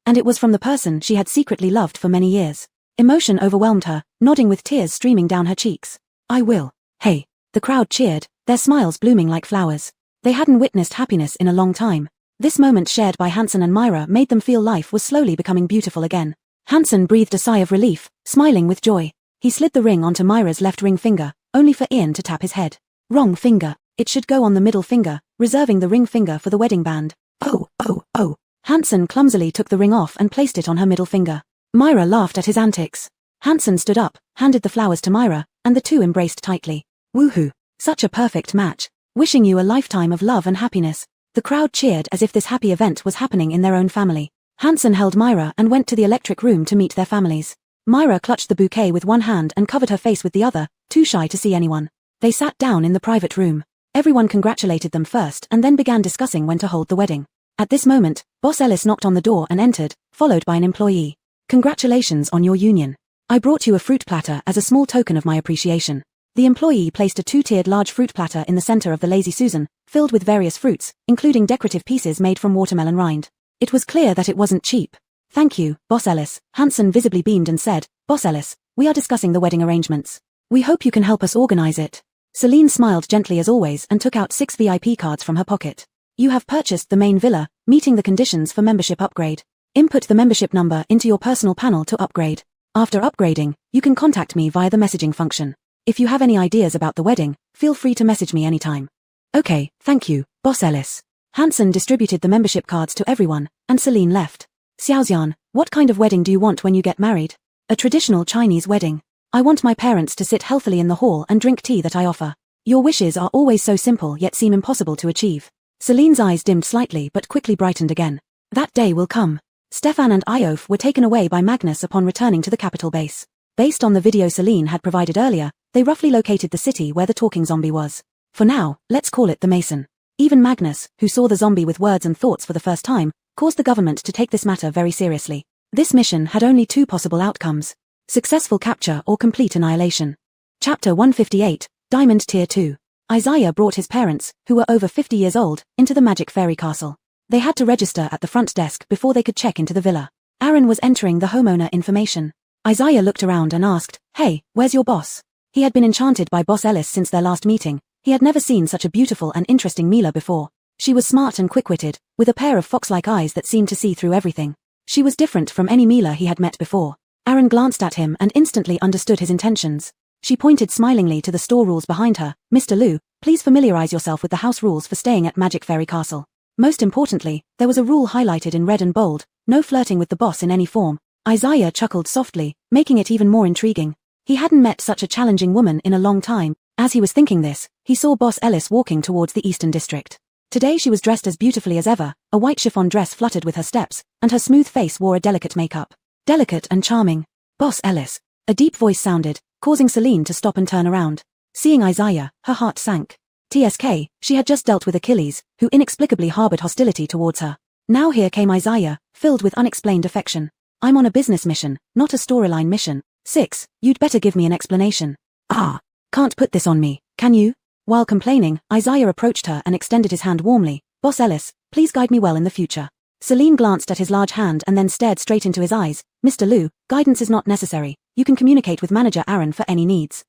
S1: And it was from the person she had secretly loved for many years. Emotion overwhelmed her, nodding with tears streaming down her cheeks. I will. Hey. The crowd cheered, their smiles blooming like flowers. They hadn't witnessed happiness in a long time. This moment shared by Hansen and Myra made them feel life was slowly becoming beautiful again. Hansen breathed a sigh of relief, smiling with joy. He slid the ring onto Myra's left ring finger, only for Ian to tap his head. Wrong finger. It should go on the middle finger, reserving the ring finger for the wedding band. Oh. Hansen clumsily took the ring off and placed it on her middle finger. Myra laughed at his antics. Hansen stood up, handed the flowers to Myra, and the two embraced tightly. Woohoo! Such a perfect match. Wishing you a lifetime of love and happiness. The crowd cheered as if this happy event was happening in their own family. Hansen held Myra and went to the electric room to meet their families. Myra clutched the bouquet with one hand and covered her face with the other, too shy to see anyone. They sat down in the private room. Everyone congratulated them first and then began discussing when to hold the wedding. At this moment, Boss Ellis knocked on the door and entered, followed by an employee. Congratulations on your union. I brought you a fruit platter as a small token of my appreciation. The employee placed a 2-tiered large fruit platter in the center of the Lazy Susan, filled with various fruits, including decorative pieces made from watermelon rind. It was clear that it wasn't cheap. Thank you, Boss Ellis. Hansen visibly beamed and said, Boss Ellis, we are discussing the wedding arrangements. We hope you can help us organize it. Celine smiled gently as always and took out 6 VIP cards from her pocket. You have purchased the main villa, meeting the conditions for membership upgrade. Input the membership number into your personal panel to upgrade. After upgrading, you can contact me via the messaging function. If you have any ideas about the wedding, feel free to message me anytime. Okay, thank you, Boss Ellis. Hansen distributed the membership cards to everyone, and Celine left. Xiaoxian, what kind of wedding do you want when you get married? A traditional Chinese wedding. I want my parents to sit healthily in the hall and drink tea that I offer. Your wishes are always so simple yet seem impossible to achieve. Celine's eyes dimmed slightly but quickly brightened again. That day will come. Stefan and Iof were taken away by Magnus upon returning to the capital base. Based on the video Celine had provided earlier, they roughly located the city where the talking zombie was. For now, let's call it the Mason. Even Magnus, who saw the zombie with words and thoughts for the first time, caused the government to take this matter very seriously. This mission had only 2 possible outcomes. Successful capture or complete annihilation. Chapter 158, Diamond Tier 2. Isaiah brought his parents, who were over 50 years old, into the magic fairy castle. They had to register at the front desk before they could check into the villa. Aaron was entering the homeowner information. Isaiah looked around and asked, Hey, where's your boss? He had been enchanted by Boss Ellis since their last meeting. He had never seen such a beautiful and interesting Mila before. She was smart and quick-witted, with a pair of fox-like eyes that seemed to see through everything. She was different from any Mila he had met before. Aaron glanced at him and instantly understood his intentions. She pointed smilingly to the store rules behind her. Mr. Liu, please familiarize yourself with the house rules for staying at Magic Fairy Castle. Most importantly, there was a rule highlighted in red and bold, no flirting with the boss in any form. Isaiah chuckled softly, making it even more intriguing. He hadn't met such a challenging woman in a long time. As he was thinking this, he saw Boss Ellis walking towards the Eastern District. Today she was dressed as beautifully as ever, a white chiffon dress fluttered with her steps, and her smooth face wore a delicate makeup. Delicate and charming. Boss Ellis. A deep voice sounded, causing Celine to stop and turn around. Seeing Isaiah, her heart sank. TSK, she had just dealt with Achilles, who inexplicably harbored hostility towards her. Now here came Isaiah, filled with unexplained affection. I'm on a business mission, not a storyline mission. 6, you'd better give me an explanation. Can't put this on me, can you? While complaining, Isaiah approached her and extended his hand warmly. Boss Ellis, please guide me well in the future. Celine glanced at his large hand and then stared straight into his eyes. Mr. Liu, guidance is not necessary. You can communicate with manager Aaron for any needs.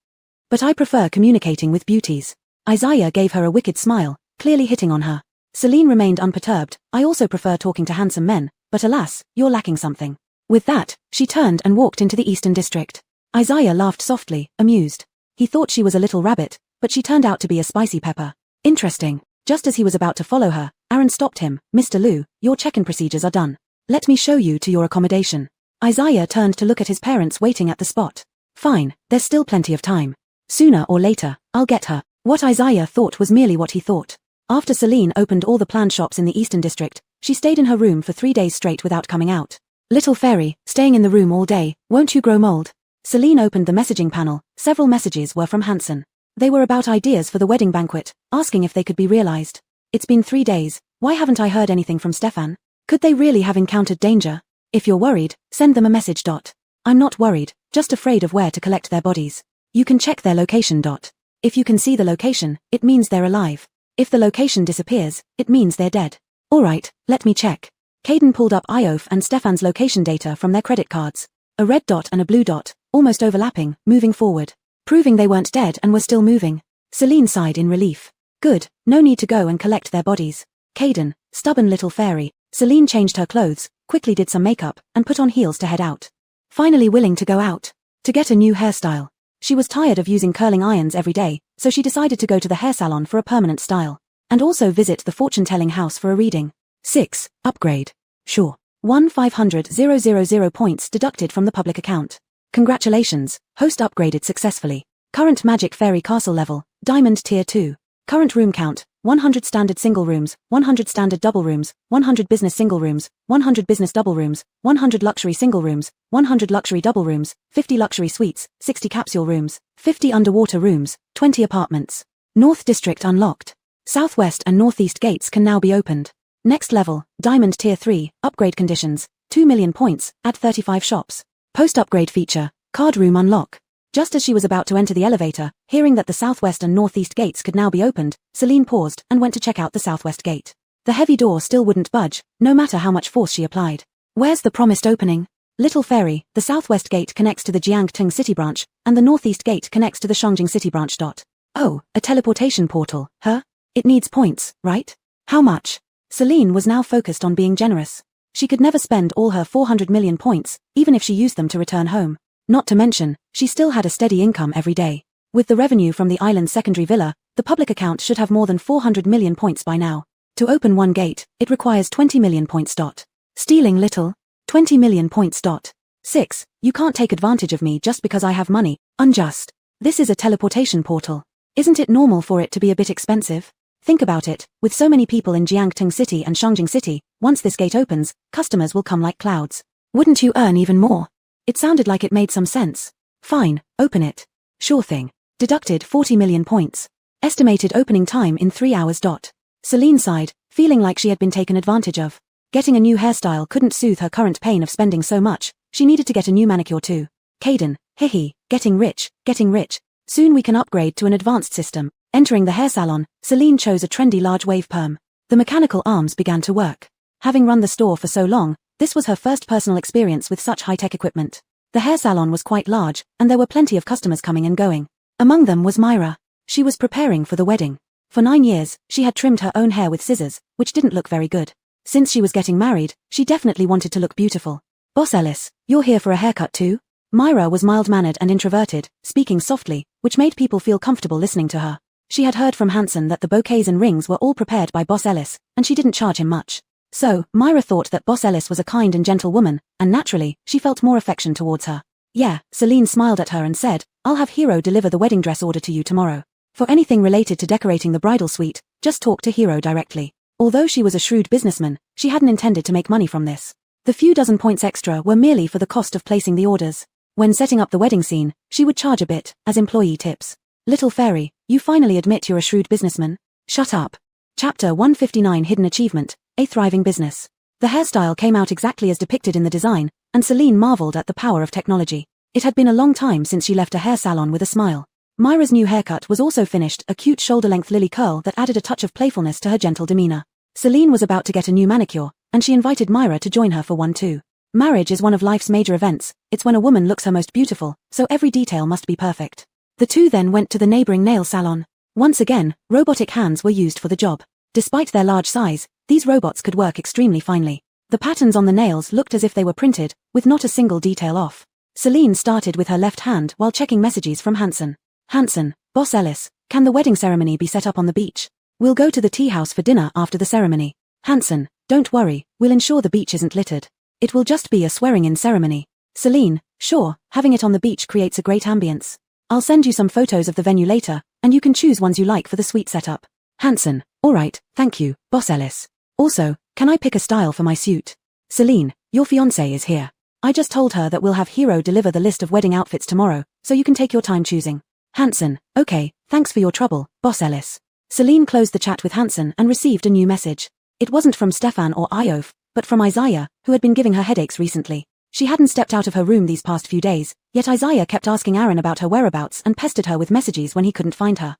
S1: But I prefer communicating with beauties. Isaiah gave her a wicked smile, clearly hitting on her. Celine remained unperturbed. I also prefer talking to handsome men, but alas, you're lacking something. With that, she turned and walked into the Eastern District. Isaiah laughed softly, amused. He thought she was a little rabbit, but she turned out to be a spicy pepper. Interesting. Just as he was about to follow her, Aaron stopped him. Mr. Liu, your check-in procedures are done. Let me show you to your accommodation. Isaiah turned to look at his parents waiting at the spot. Fine, there's still plenty of time. Sooner or later, I'll get her. What Isaiah thought was merely what he thought. After Celine opened all the planned shops in the Eastern District, she stayed in her room for 3 days straight without coming out. Little fairy, staying in the room all day, won't you grow mold? Celine opened the messaging panel. Several messages were from Hansen. They were about ideas for the wedding banquet, asking if they could be realized. It's been 3 days, why haven't I heard anything from Stefan? Could they really have encountered danger? If you're worried, send them a message. I'm not worried, just afraid of where to collect their bodies. You can check their location. If you can see the location, it means they're alive. If the location disappears, it means they're dead. Alright, let me check. Caden pulled up Iof and Stefan's location data from their credit cards. A red dot and a blue dot, almost overlapping, moving forward. Proving they weren't dead and were still moving. Celine sighed in relief. Good, no need to go and collect their bodies. Caden, stubborn little fairy. Celine changed her clothes, quickly did some makeup, and put on heels to head out. Finally willing to go out. To get a new hairstyle. She was tired of using curling irons every day, so she decided to go to the hair salon for a permanent style. And also visit the fortune-telling house for a reading. 6. Upgrade. Sure. 1,500,000 points deducted from the public account. Congratulations, host upgraded successfully. Current Magic Fairy Castle level, Diamond Tier 2. Current room count, 100 standard single rooms, 100 standard double rooms, 100 business single rooms, 100 business double rooms, 100 luxury single rooms, 100 luxury double rooms, 50 luxury suites, 60 capsule rooms, 50 underwater rooms, 20 apartments. North District unlocked. Southwest and Northeast gates can now be opened. Next level, Diamond Tier 3, upgrade conditions, 2 million points, at 35 shops. Post-upgrade feature, card room unlock. Just as she was about to enter the elevator, hearing that the Southwest and Northeast gates could now be opened, Celine paused and went to check out the Southwest gate. The heavy door still wouldn't budge, no matter how much force she applied. Where's the promised opening? Little fairy, the Southwest gate connects to the Jiangtung City branch, and the Northeast gate connects to the Shangjing City branch. Oh, a teleportation portal, huh? It needs points, right? How much? Celine was now focused on being generous. She could never spend all her 400 million points, even if she used them to return home. Not to mention, she still had a steady income every day. With the revenue from the island's secondary villa, the public account should have more than 400 million points by now. To open one gate, it requires 20 million points. Stealing little? 20 million points. 6. You can't take advantage of me just because I have money. Unjust. This is a teleportation portal. Isn't it normal for it to be a bit expensive? Think about it, with so many people in Jiangtung City and Shangjing City, once this gate opens, customers will come like clouds. Wouldn't you earn even more? It sounded like it made some sense. Fine, open it. Sure thing. Deducted 40 million points. Estimated opening time in 3 hours. Celine sighed, feeling like she had been taken advantage of. Getting a new hairstyle couldn't soothe her current pain of spending so much, she needed to get a new manicure too. Caden, hehe, getting rich. Soon we can upgrade to an advanced system. Entering the hair salon, Celine chose a trendy large wave perm. The mechanical arms began to work. Having run the store for so long, this was her first personal experience with such high-tech equipment. The hair salon was quite large, and there were plenty of customers coming and going. Among them was Myra. She was preparing for the wedding. For 9 years, she had trimmed her own hair with scissors, which didn't look very good. Since she was getting married, she definitely wanted to look beautiful. Boss Ellis, you're here for a haircut too? Myra was mild-mannered and introverted, speaking softly, which made people feel comfortable listening to her. She had heard from Hansen that the bouquets and rings were all prepared by Boss Ellis, and she didn't charge him much. So, Myra thought that Boss Ellis was a kind and gentle woman, and naturally, she felt more affection towards her. Yeah, Celine smiled at her and said, I'll have Hero deliver the wedding dress order to you tomorrow. For anything related to decorating the bridal suite, just talk to Hero directly. Although she was a shrewd businessman, she hadn't intended to make money from this. The few dozen points extra were merely for the cost of placing the orders. When setting up the wedding scene, she would charge a bit, as employee tips. Little fairy, you finally admit you're a shrewd businessman? Shut up. Chapter 159 Hidden Achievement, A Thriving Business. The hairstyle came out exactly as depicted in the design, and Celine marveled at the power of technology. It had been a long time since she left a hair salon with a smile. Myra's new haircut was also finished, a cute shoulder-length lily curl that added a touch of playfulness to her gentle demeanor. Celine was about to get a new manicure, and she invited Myra to join her for one too. Marriage is one of life's major events. It's when a woman looks her most beautiful, so every detail must be perfect. The two then went to the neighboring nail salon. Once again, robotic hands were used for the job. Despite their large size, these robots could work extremely finely. The patterns on the nails looked as if they were printed, with not a single detail off. Celine started with her left hand while checking messages from Hansen. Hansen, Boss Ellis, can the wedding ceremony be set up on the beach? We'll go to the tea house for dinner after the ceremony. Hanson, don't worry, we'll ensure the beach isn't littered. It will just be a swearing-in ceremony. Celine, sure, having it on the beach creates a great ambience. I'll send you some photos of the venue later, and you can choose ones you like for the suite setup. Hanson, alright, thank you, Boss Ellis. Also, can I pick a style for my suit? Celine, your fiancé is here. I just told her that we'll have Hero deliver the list of wedding outfits tomorrow, so you can take your time choosing. Hanson, okay, thanks for your trouble, Boss Ellis. Celine closed the chat with Hanson and received a new message. It wasn't from Stefan or Iof, but from Isaiah, who had been giving her headaches recently. She hadn't stepped out of her room these past few days, yet Isaiah kept asking Aaron about her whereabouts and pestered her with messages when he couldn't find her.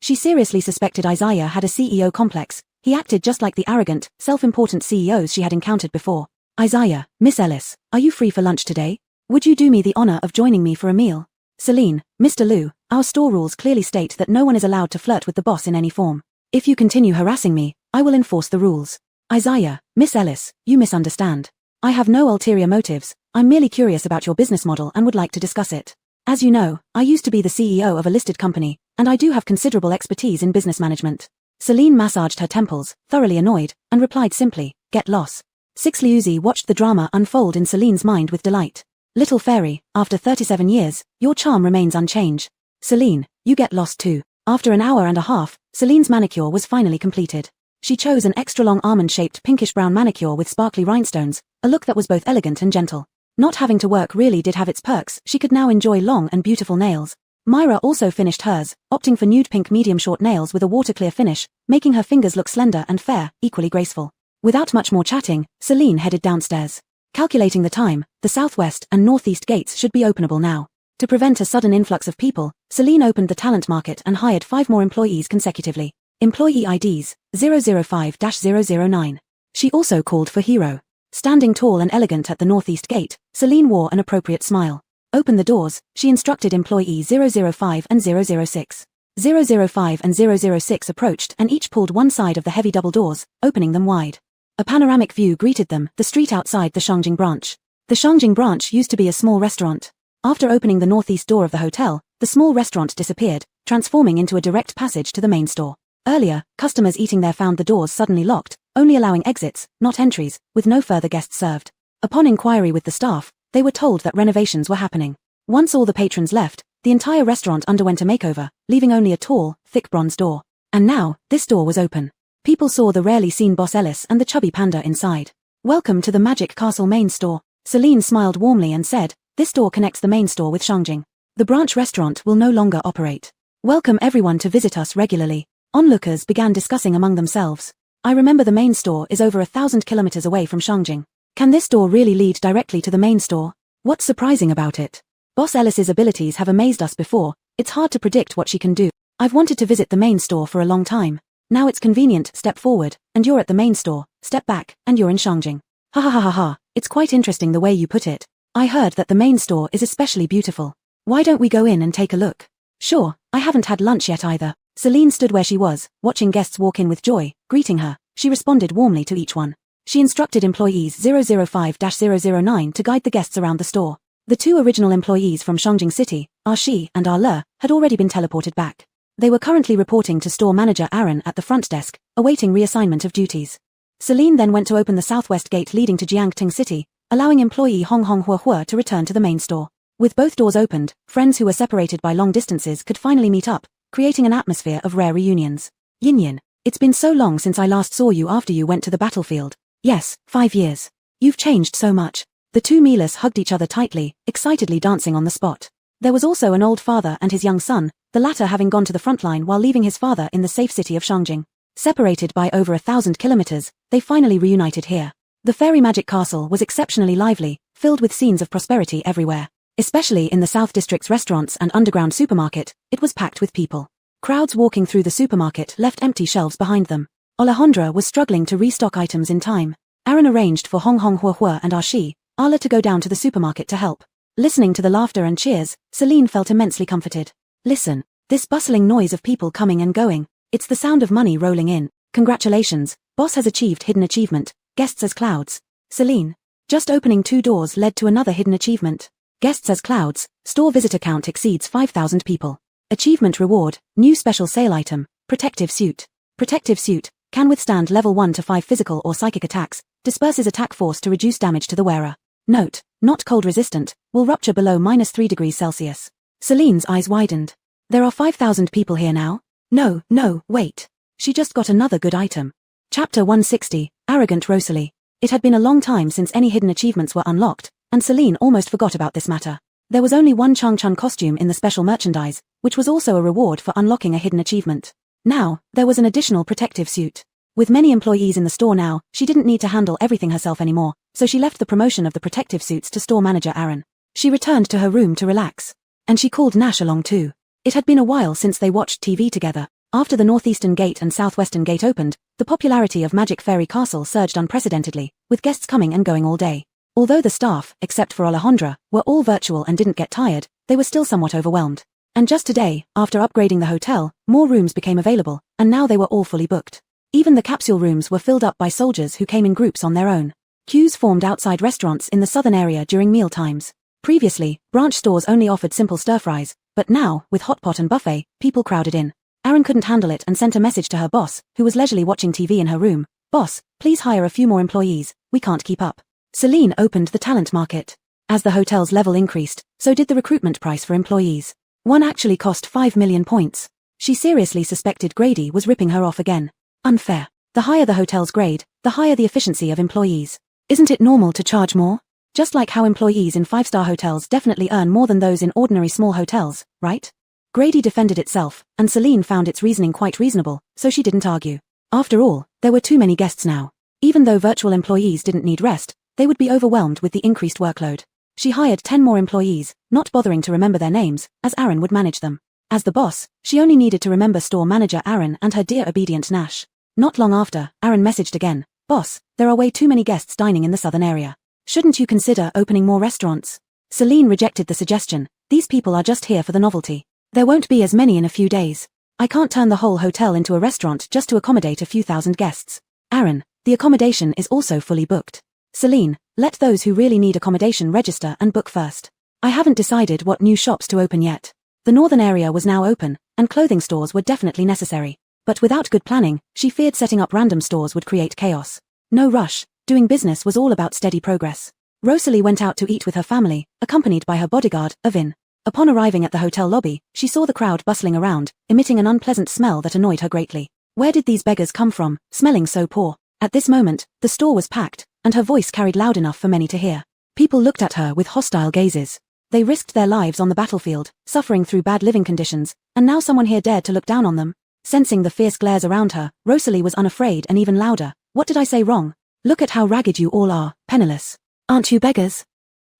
S1: She seriously suspected Isaiah had a CEO complex. He acted just like the arrogant, self-important CEOs she had encountered before. Isaiah, Miss Ellis, are you free for lunch today? Would you do me the honor of joining me for a meal? Celine, Mr. Liu, our store rules clearly state that no one is allowed to flirt with the boss in any form. If you continue harassing me, I will enforce the rules. Isaiah, Miss Ellis, you misunderstand. I have no ulterior motives, I'm merely curious about your business model and would like to discuss it. As you know, I used to be the CEO of a listed company, and I do have considerable expertise in business management. Celine massaged her temples, thoroughly annoyed, and replied simply, get lost. Six Liuzi watched the drama unfold in Celine's mind with delight. Little fairy, after 37 years, your charm remains unchanged. Celine, you get lost too. After an hour and a half, Celine's manicure was finally completed. She chose an extra-long almond-shaped pinkish-brown manicure with sparkly rhinestones, a look that was both elegant and gentle. Not having to work really did have its perks. She could now enjoy long and beautiful nails. Myra also finished hers, opting for nude pink medium-short nails with a water-clear finish, making her fingers look slender and fair, equally graceful. Without much more chatting, Celine headed downstairs. Calculating the time, the southwest and northeast gates should be openable now. To prevent a sudden influx of people, Celine opened the talent market and hired 5 more employees consecutively. Employee IDs, 005-009. She also called for Hero. Standing tall and elegant at the northeast gate, Celine wore an appropriate smile. Open the doors, she instructed employee 005 and 006. 005 and 006 approached and each pulled one side of the heavy double doors, opening them wide. A panoramic view greeted them, the street outside the Shangjing branch. The Shangjing branch used to be a small restaurant. After opening the northeast door of the hotel, the small restaurant disappeared, transforming into a direct passage to the main store. Earlier, customers eating there found the doors suddenly locked, only allowing exits, not entries, with no further guests served. Upon inquiry with the staff, they were told that renovations were happening. Once all the patrons left, the entire restaurant underwent a makeover, leaving only a tall, thick bronze door. And now, this door was open. People saw the rarely seen Boss Ellis and the chubby panda inside. Welcome to the Magic Castle main store. Celine smiled warmly and said, this door connects the main store with Shangjing. The branch restaurant will no longer operate. Welcome everyone to visit us regularly. Onlookers began discussing among themselves. I remember the main store is over 1,000 kilometers away from Shangjing. Can this door really lead directly to the main store? What's surprising about it? Boss Ellis's abilities have amazed us before. It's hard to predict what she can do. I've wanted to visit the main store for a long time. Now it's convenient, step forward, and you're at the main store, step back, and you're in Shangjing. Ha ha ha ha ha, it's quite interesting the way you put it. I heard that the main store is especially beautiful. Why don't we go in and take a look? Sure, I haven't had lunch yet either. Celine stood where she was, watching guests walk in with joy, greeting her. She responded warmly to each one. She instructed employees 005-009 to guide the guests around the store. The 2 original employees from Shangjing City, Shi and Le, had already been teleported back. They were currently reporting to store manager Aaron at the front desk, awaiting reassignment of duties. Celine then went to open the southwest gate leading to Jiangting City, allowing employee Hong Hua to return to the main store. With both doors opened, friends who were separated by long distances could finally meet up, creating an atmosphere of rare reunions. Yin, it's been so long since I last saw you after you went to the battlefield. Yes, 5 years. You've changed so much. The 2 Milas hugged each other tightly, excitedly dancing on the spot. There was also an old father and his young son, the latter having gone to the front line while leaving his father in the safe city of Shangjing. Separated by over 1,000 kilometers, they finally reunited here. The fairy magic castle was exceptionally lively, filled with scenes of prosperity everywhere. Especially in the South District's restaurants and underground supermarket, it was packed with people. Crowds walking through the supermarket left empty shelves behind them. Alejandra was struggling to restock items in time. Aaron arranged for Hong Hua and Shi, to go down to the supermarket to help. Listening to the laughter and cheers, Celine felt immensely comforted. Listen, this bustling noise of people coming and going, it's the sound of money rolling in. Congratulations, boss has achieved hidden achievement, guests as clouds. Celine. Just opening 2 doors led to another hidden achievement. Guests as clouds, store visitor count exceeds 5,000 people. Achievement reward, new special sale item, protective suit. Protective suit, can withstand level 1 to 5 physical or psychic attacks, disperses attack force to reduce damage to the wearer. Note, not cold resistant, will rupture below -3 degrees Celsius. Celine's eyes widened. There are 5,000 people here now? No, wait. She just got another good item. Chapter 160, Arrogant Rosalie. It had been a long time since any hidden achievements were unlocked, and Celine almost forgot about this matter. There was only one Changchun costume in the special merchandise, which was also a reward for unlocking a hidden achievement. Now, there was an additional protective suit. With many employees in the store now, she didn't need to handle everything herself anymore, so she left the promotion of the protective suits to store manager Aaron. She returned to her room to relax. And she called Nash along too. It had been a while since they watched TV together. After the Northeastern Gate and Southwestern Gate opened, the popularity of Magic Fairy Castle surged unprecedentedly, with guests coming and going all day. Although the staff, except for Alejandra, were all virtual and didn't get tired, they were still somewhat overwhelmed. And just today, after upgrading the hotel, more rooms became available, and now they were all fully booked. Even the capsule rooms were filled up by soldiers who came in groups on their own. Queues formed outside restaurants in the southern area during meal times. Previously, branch stores only offered simple stir-fries, but now, with hot pot and buffet, people crowded in. Aaron couldn't handle it and sent a message to her boss, who was leisurely watching TV in her room. Boss, please hire a few more employees, we can't keep up. Celine opened the talent market. As the hotel's level increased, so did the recruitment price for employees. One actually cost 5 million points. She seriously suspected Grady was ripping her off again. Unfair. The higher the hotel's grade, the higher the efficiency of employees. Isn't it normal to charge more? Just like how employees in 5-star hotels definitely earn more than those in ordinary small hotels, right? Grady defended itself, and Celine found its reasoning quite reasonable, so she didn't argue. After all, there were too many guests now. Even though virtual employees didn't need rest, they would be overwhelmed with the increased workload. She hired 10 more employees, not bothering to remember their names, as Aaron would manage them. As the boss, she only needed to remember store manager Aaron and her dear obedient Nash. Not long after, Aaron messaged again, "Boss, there are way too many guests dining in the southern area. Shouldn't you consider opening more restaurants?" Celine rejected the suggestion. These people are just here for the novelty. There won't be as many in a few days. I can't turn the whole hotel into a restaurant just to accommodate a few thousand guests. Aaron, the accommodation is also fully booked. Celine, let those who really need accommodation register and book first. I haven't decided what new shops to open yet. The northern area was now open, and clothing stores were definitely necessary. But without good planning, she feared setting up random stores would create chaos. No rush, doing business was all about steady progress. Rosalie went out to eat with her family, accompanied by her bodyguard, Avin. Upon arriving at the hotel lobby, she saw the crowd bustling around, emitting an unpleasant smell that annoyed her greatly. Where did these beggars come from, smelling so poor? At this moment, the store was packed, and her voice carried loud enough for many to hear. People looked at her with hostile gazes. They risked their lives on the battlefield, suffering through bad living conditions, and now someone here dared to look down on them. Sensing the fierce glares around her, Rosalie was unafraid and even louder. "What did I say wrong? Look at how ragged you all are, penniless. Aren't you beggars?"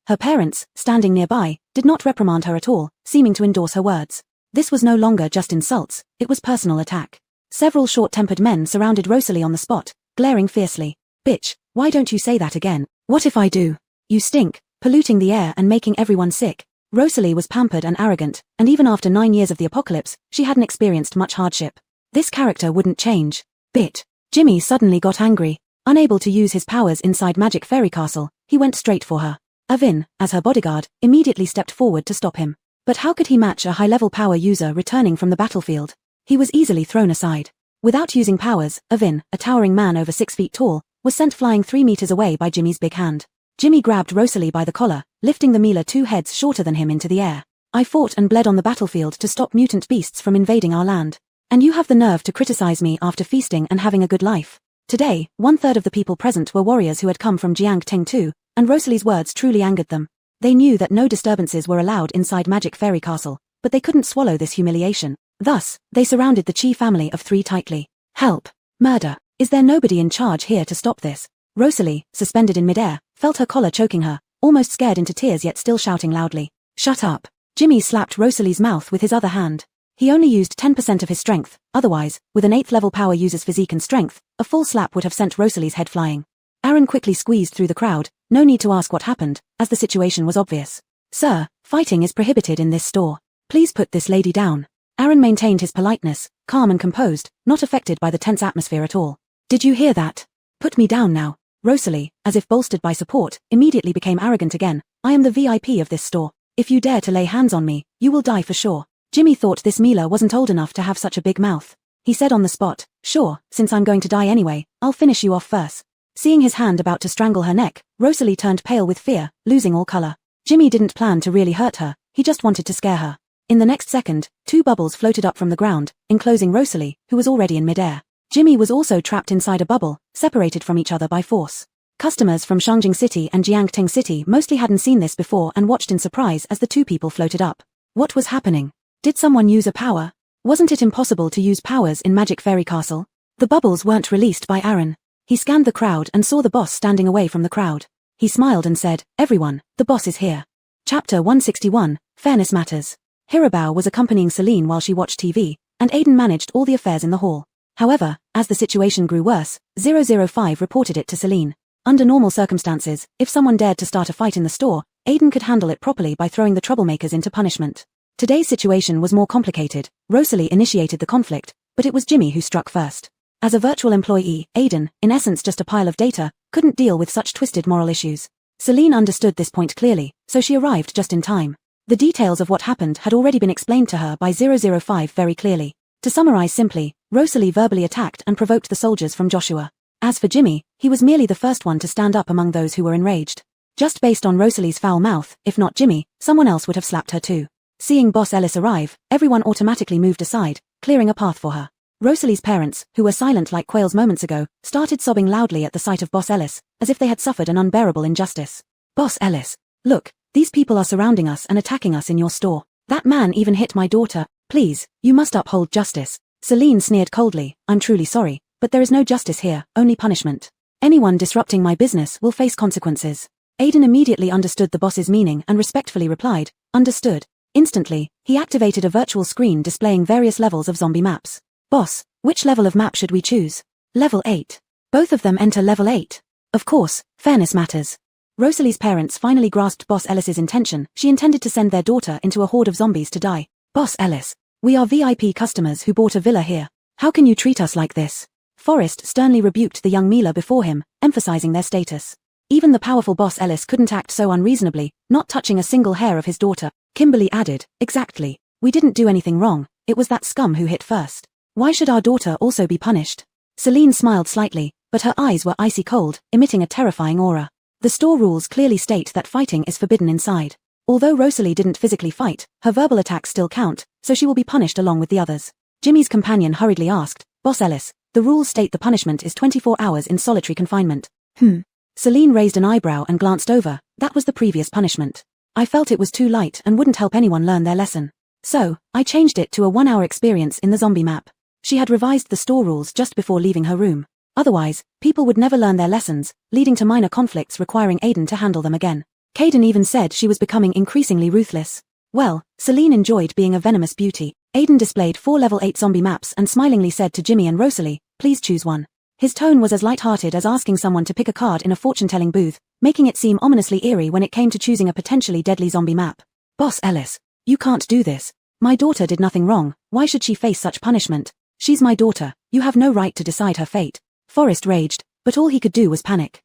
S1: Her parents, standing nearby, did not reprimand her at all, seeming to endorse her words. This was no longer just insults, it was personal attack. Several short-tempered men surrounded Rosalie on the spot, glaring fiercely. "Bitch, why don't you say that again? What if I do? You stink, polluting the air and making everyone sick." Rosalie was pampered and arrogant, and even after 9 years of the apocalypse, she hadn't experienced much hardship. This character wouldn't change. Bit. Jimmy suddenly got angry. Unable to use his powers inside Magic Fairy Castle, he went straight for her. Avin, as her bodyguard, immediately stepped forward to stop him. But how could he match a high-level power user returning from the battlefield? He was easily thrown aside. Without using powers, Avin, a towering man over 6 feet tall, was sent flying 3 meters away by Jimmy's big hand. Jimmy grabbed Rosalie by the collar, lifting the Mila 2 heads shorter than him into the air. "I fought and bled on the battlefield to stop mutant beasts from invading our land. And you have the nerve to criticize me after feasting and having a good life." Today, 1/3 of the people present were warriors who had come from Jiang Ting too, and Rosalie's words truly angered them. They knew that no disturbances were allowed inside Magic Fairy Castle, but they couldn't swallow this humiliation. Thus, they surrounded the Chi family of 3 tightly. "Help! Murder! Is there nobody in charge here to stop this?" Rosalie, suspended in midair, felt her collar choking her, almost scared into tears yet still shouting loudly. "Shut up!" Jimmy slapped Rosalie's mouth with his other hand. He only used 10% of his strength, otherwise, with an 8th level power user's physique and strength, a full slap would have sent Rosalie's head flying. Aaron quickly squeezed through the crowd, no need to ask what happened, as the situation was obvious. "Sir, fighting is prohibited in this store. Please put this lady down." Aaron maintained his politeness, calm and composed, not affected by the tense atmosphere at all. "Did you hear that? Put me down now." Rosalie, as if bolstered by support, immediately became arrogant again. "I am the VIP of this store. If you dare to lay hands on me, you will die for sure." Jimmy thought this Mila wasn't old enough to have such a big mouth. He said on the spot. Sure, since I'm going to die anyway, I'll finish you off first. Seeing his hand about to strangle her neck, Rosalie turned pale with fear, losing all color. Jimmy didn't plan to really hurt her, he just wanted to scare her. In the next second, 2 bubbles floated up from the ground, enclosing Rosalie, who was already in midair. Jimmy was also trapped inside a bubble, separated from each other by force. Customers from Shangjing City and Jiangting City mostly hadn't seen this before and watched in surprise as the 2 people floated up. What was happening? Did someone use a power? Wasn't it impossible to use powers in Magic Fairy Castle? The bubbles weren't released by Aaron. He scanned the crowd and saw the boss standing away from the crowd. He smiled and said, "Everyone, the boss is here." Chapter 161, Fairness Matters. Hirabao was accompanying Celine while she watched TV, and Aiden managed all the affairs in the hall. However, as the situation grew worse, 005 reported it to Celine. Under normal circumstances, if someone dared to start a fight in the store, Aiden could handle it properly by throwing the troublemakers into punishment. Today's situation was more complicated. Rosalie initiated the conflict, but it was Jimmy who struck first. As a virtual employee, Aiden, in essence just a pile of data, couldn't deal with such twisted moral issues. Celine understood this point clearly, so she arrived just in time. The details of what happened had already been explained to her by 005 very clearly. To summarize simply, Rosalie verbally attacked and provoked the soldiers from Joshua. As for Jimmy, he was merely the first one to stand up among those who were enraged. Just based on Rosalie's foul mouth, if not Jimmy, someone else would have slapped her too. Seeing Boss Ellis arrive, everyone automatically moved aside, clearing a path for her. Rosalie's parents, who were silent like quails moments ago, started sobbing loudly at the sight of Boss Ellis, as if they had suffered an unbearable injustice. "Boss Ellis, look, these people are surrounding us and attacking us in your store. That man even hit my daughter. Please, you must uphold justice." Celine sneered coldly, "I'm truly sorry, but there is no justice here, only punishment. Anyone disrupting my business will face consequences." Aiden immediately understood the boss's meaning and respectfully replied, "Understood." Instantly, he activated a virtual screen displaying various levels of zombie maps. "Boss, which level of map should we choose?" "Level 8. Both of them enter level 8. "Of course, fairness matters." Rosalie's parents finally grasped Boss Ellis's intention. She intended to send their daughter into a horde of zombies to die. "Boss Ellis, we are VIP customers who bought a villa here. How can you treat us like this?" Forrest sternly rebuked the young Mila before him, emphasizing their status. Even the powerful Boss Ellis couldn't act so unreasonably, not touching a single hair of his daughter. Kimberly added, "Exactly. We didn't do anything wrong, it was that scum who hit first. Why should our daughter also be punished?" Celine smiled slightly, but her eyes were icy cold, emitting a terrifying aura. The store rules clearly state that fighting is forbidden inside. Although Rosalie didn't physically fight, her verbal attacks still count, so she will be punished along with the others. Jimmy's companion hurriedly asked, "Boss Ellis, the rules state the punishment is 24 hours in solitary confinement." Celine raised an eyebrow and glanced over. That was the previous punishment. "I felt it was too light and wouldn't help anyone learn their lesson. So, I changed it to a 1-hour experience in the zombie map." She had revised the store rules just before leaving her room. Otherwise, people would never learn their lessons, leading to minor conflicts requiring Aiden to handle them again. Caden even said she was becoming increasingly ruthless. Well, Celine enjoyed being a venomous beauty. Aiden displayed 4 level 8 zombie maps and smilingly said to Jimmy and Rosalie, "Please choose one." His tone was as light-hearted as asking someone to pick a card in a fortune-telling booth, making it seem ominously eerie when it came to choosing a potentially deadly zombie map. "Boss Ellis, you can't do this. My daughter did nothing wrong, why should she face such punishment? She's my daughter, you have no right to decide her fate." Forrest raged, but all he could do was panic.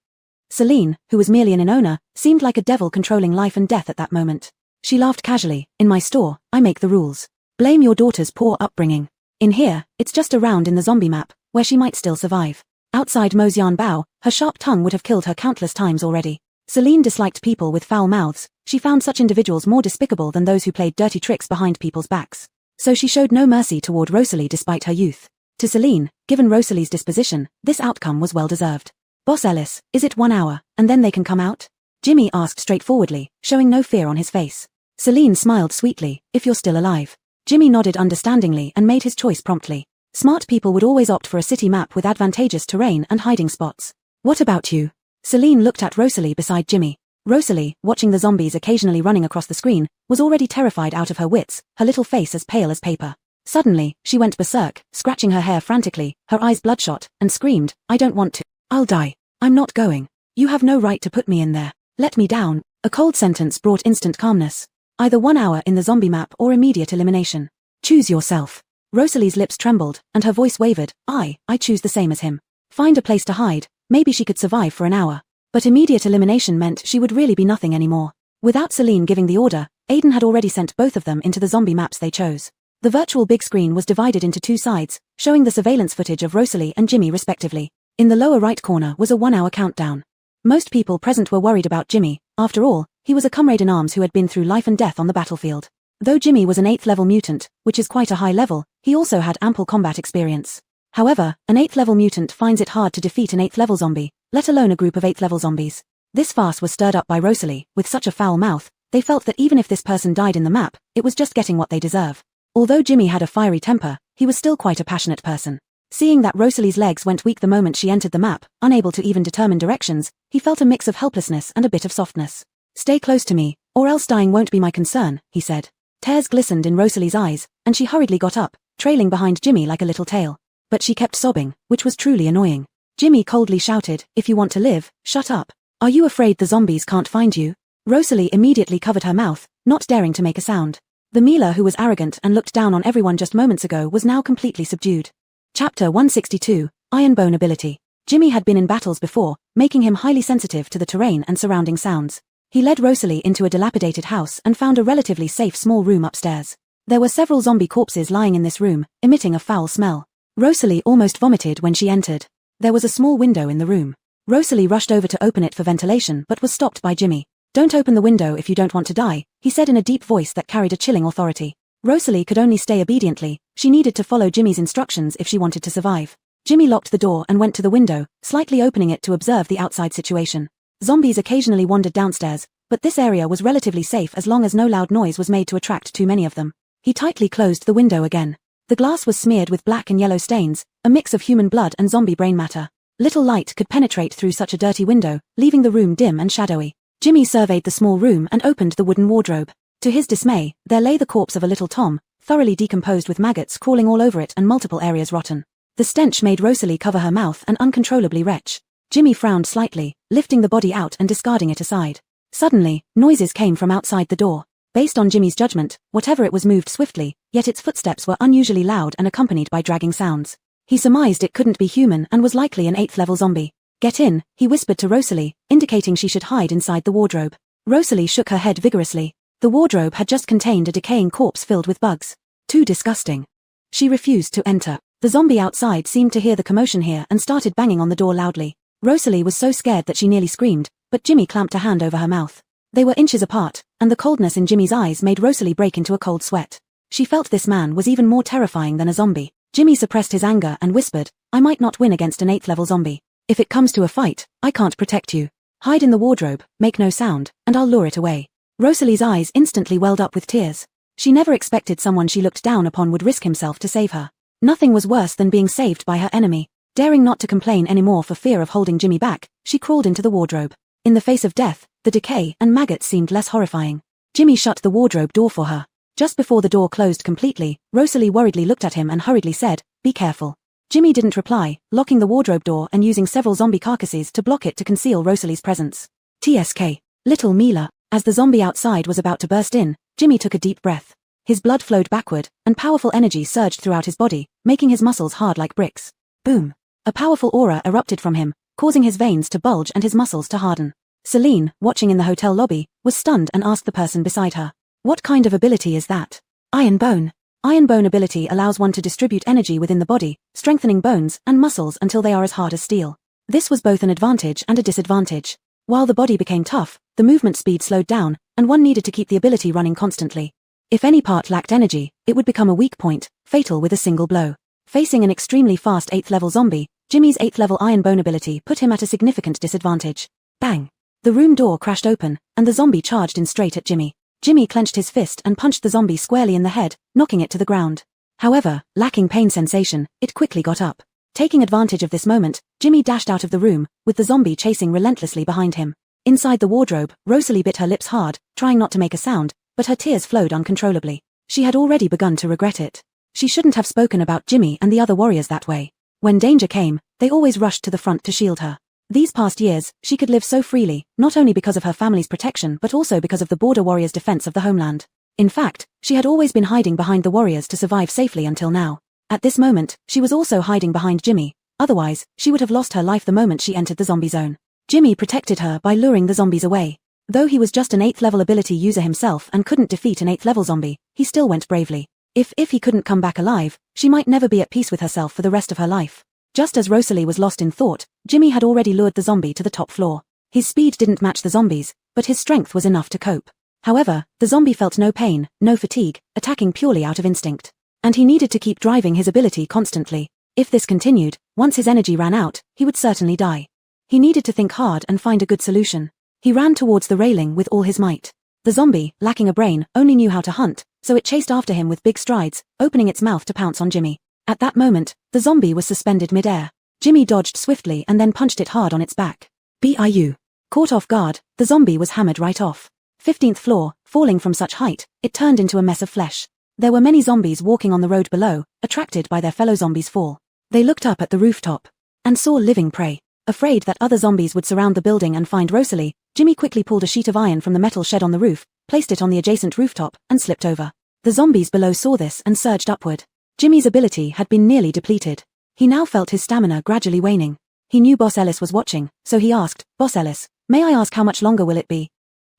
S1: Celine, who was merely an owner, seemed like a devil controlling life and death at that moment. She laughed casually, "In my store, I make the rules. Blame your daughter's poor upbringing. In here, it's just a round in the zombie map, where she might still survive." Outside Mozian Bao, her sharp tongue would have killed her countless times already. Celine disliked people with foul mouths. She found such individuals more despicable than those who played dirty tricks behind people's backs. So she showed no mercy toward Rosalie despite her youth. To Celine, given Rosalie's disposition, this outcome was well deserved. "Boss Ellis, is it 1 hour, and then they can come out?" Jimmy asked straightforwardly, showing no fear on his face. Celine smiled sweetly, "If you're still alive." Jimmy nodded understandingly and made his choice promptly. Smart people would always opt for a city map with advantageous terrain and hiding spots. "What about you?" Celine looked at Rosalie beside Jimmy. Rosalie, watching the zombies occasionally running across the screen, was already terrified out of her wits, her little face as pale as paper. Suddenly, she went berserk, scratching her hair frantically, her eyes bloodshot, and screamed, "I don't want to. I'll die. I'm not going. You have no right to put me in there. Let me down." A cold sentence brought instant calmness. Either 1 hour in the zombie map or immediate elimination. "Choose yourself." Rosalie's lips trembled, and her voice wavered. I choose the same as him. Find a place to hide, maybe she could survive for an hour. But immediate elimination meant she would really be nothing anymore. Without Celine giving the order, Aiden had already sent both of them into the zombie maps they chose. The virtual big screen was divided into two sides, showing the surveillance footage of Rosalie and Jimmy respectively. In the lower right corner was a 1-hour countdown. Most people present were worried about Jimmy. After all, he was a comrade in arms who had been through life and death on the battlefield. Though Jimmy was an 8th level mutant, which is quite a high level, he also had ample combat experience. However, an 8th level mutant finds it hard to defeat an 8th level zombie, let alone a group of 8th level zombies. This farce was stirred up by Rosalie. With such a foul mouth, they felt that even if this person died in the map, it was just getting what they deserve. Although Jimmy had a fiery temper, he was still quite a passionate person. Seeing that Rosalie's legs went weak the moment she entered the map, unable to even determine directions, he felt a mix of helplessness and a bit of softness. "Stay close to me, or else dying won't be my concern," he said. Tears glistened in Rosalie's eyes, and she hurriedly got up, trailing behind Jimmy like a little tail. But she kept sobbing, which was truly annoying. Jimmy coldly shouted, "If you want to live, shut up. Are you afraid the zombies can't find you?" Rosalie immediately covered her mouth, not daring to make a sound. The Mila who was arrogant and looked down on everyone just moments ago was now completely subdued. Chapter 162, Iron Bone Ability. Jimmy had been in battles before, making him highly sensitive to the terrain and surrounding sounds. He led Rosalie into a dilapidated house and found a relatively safe small room upstairs. There were several zombie corpses lying in this room, emitting a foul smell. Rosalie almost vomited when she entered. There was a small window in the room. Rosalie rushed over to open it for ventilation but was stopped by Jimmy. "Don't open the window if you don't want to die," he said in a deep voice that carried a chilling authority. Rosalie could only stay obediently. She needed to follow Jimmy's instructions if she wanted to survive. Jimmy locked the door and went to the window, slightly opening it to observe the outside situation. Zombies occasionally wandered downstairs, but this area was relatively safe as long as no loud noise was made to attract too many of them. He tightly closed the window again. The glass was smeared with black and yellow stains, a mix of human blood and zombie brain matter. Little light could penetrate through such a dirty window, leaving the room dim and shadowy. Jimmy surveyed the small room and opened the wooden wardrobe. To his dismay, there lay the corpse of a little Tom, thoroughly decomposed with maggots crawling all over it and multiple areas rotten. The stench made Rosalie cover her mouth and uncontrollably retch. Jimmy frowned slightly, lifting the body out and discarding it aside. Suddenly, noises came from outside the door. Based on Jimmy's judgment, whatever it was moved swiftly, yet its footsteps were unusually loud and accompanied by dragging sounds. He surmised it couldn't be human and was likely an 8th level zombie. "Get in," he whispered to Rosalie, indicating she should hide inside the wardrobe. Rosalie shook her head vigorously. The wardrobe had just contained a decaying corpse filled with bugs. Too disgusting. She refused to enter. The zombie outside seemed to hear the commotion here and started banging on the door loudly. Rosalie was so scared that she nearly screamed, but Jimmy clamped a hand over her mouth. They were inches apart, and the coldness in Jimmy's eyes made Rosalie break into a cold sweat. She felt this man was even more terrifying than a zombie. Jimmy suppressed his anger and whispered, "I might not win against an 8th level zombie. If it comes to a fight, I can't protect you. Hide in the wardrobe, make no sound, and I'll lure it away." Rosalie's eyes instantly welled up with tears. She never expected someone she looked down upon would risk himself to save her. Nothing was worse than being saved by her enemy. Daring not to complain anymore for fear of holding Jimmy back, she crawled into the wardrobe. In the face of death, the decay and maggots seemed less horrifying. Jimmy shut the wardrobe door for her. Just before the door closed completely, Rosalie worriedly looked at him and hurriedly said, "Be careful." Jimmy didn't reply, locking the wardrobe door and using several zombie carcasses to block it to conceal Rosalie's presence. TSK. Little Mila. As the zombie outside was about to burst in, Jimmy took a deep breath. His blood flowed backward, and powerful energy surged throughout his body, making his muscles hard like bricks. Boom. A powerful aura erupted from him, causing his veins to bulge and his muscles to harden. Celine, watching in the hotel lobby, was stunned and asked the person beside her, "What kind of ability is that?" "Iron Bone." Iron Bone ability allows one to distribute energy within the body, strengthening bones and muscles until they are as hard as steel. This was both an advantage and a disadvantage. While the body became tough, the movement speed slowed down, and one needed to keep the ability running constantly. If any part lacked energy, it would become a weak point, fatal with a single blow. Facing an extremely fast 8th level zombie, Jimmy's 8th level Iron Bone ability put him at a significant disadvantage. Bang! The room door crashed open, and the zombie charged in straight at Jimmy. Jimmy clenched his fist and punched the zombie squarely in the head, knocking it to the ground. However, lacking pain sensation, it quickly got up. Taking advantage of this moment, Jimmy dashed out of the room, with the zombie chasing relentlessly behind him. Inside the wardrobe, Rosalie bit her lips hard, trying not to make a sound, but her tears flowed uncontrollably. She had already begun to regret it. She shouldn't have spoken about Jimmy and the other warriors that way. When danger came, they always rushed to the front to shield her. These past years, she could live so freely, not only because of her family's protection but also because of the border warriors' defense of the homeland. In fact, she had always been hiding behind the warriors to survive safely until now. At this moment, she was also hiding behind Jimmy, otherwise, she would have lost her life the moment she entered the zombie zone. Jimmy protected her by luring the zombies away. Though he was just an 8th level ability user himself and couldn't defeat an 8th level zombie, he still went bravely. If he couldn't come back alive, she might never be at peace with herself for the rest of her life. Just as Rosalie was lost in thought, Jimmy had already lured the zombie to the top floor. His speed didn't match the zombie's, but his strength was enough to cope. However, the zombie felt no pain, no fatigue, attacking purely out of instinct. And he needed to keep driving his ability constantly. If this continued, once his energy ran out, he would certainly die. He needed to think hard and find a good solution. He ran towards the railing with all his might. The zombie, lacking a brain, only knew how to hunt, so it chased after him with big strides, opening its mouth to pounce on Jimmy. At that moment, the zombie was suspended mid-air. Jimmy dodged swiftly and then punched it hard on its back. BIU. Caught off guard, the zombie was hammered right off. 15th floor, falling from such height, it turned into a mess of flesh. There were many zombies walking on the road below, attracted by their fellow zombies' fall. They looked up at the rooftop and saw living prey. Afraid that other zombies would surround the building and find Rosalie, Jimmy quickly pulled a sheet of iron from the metal shed on the roof, placed it on the adjacent rooftop, and slipped over. The zombies below saw this and surged upward. Jimmy's ability had been nearly depleted. He now felt his stamina gradually waning. He knew Boss Ellis was watching, so he asked, "Boss Ellis, may I ask how much longer will it be?"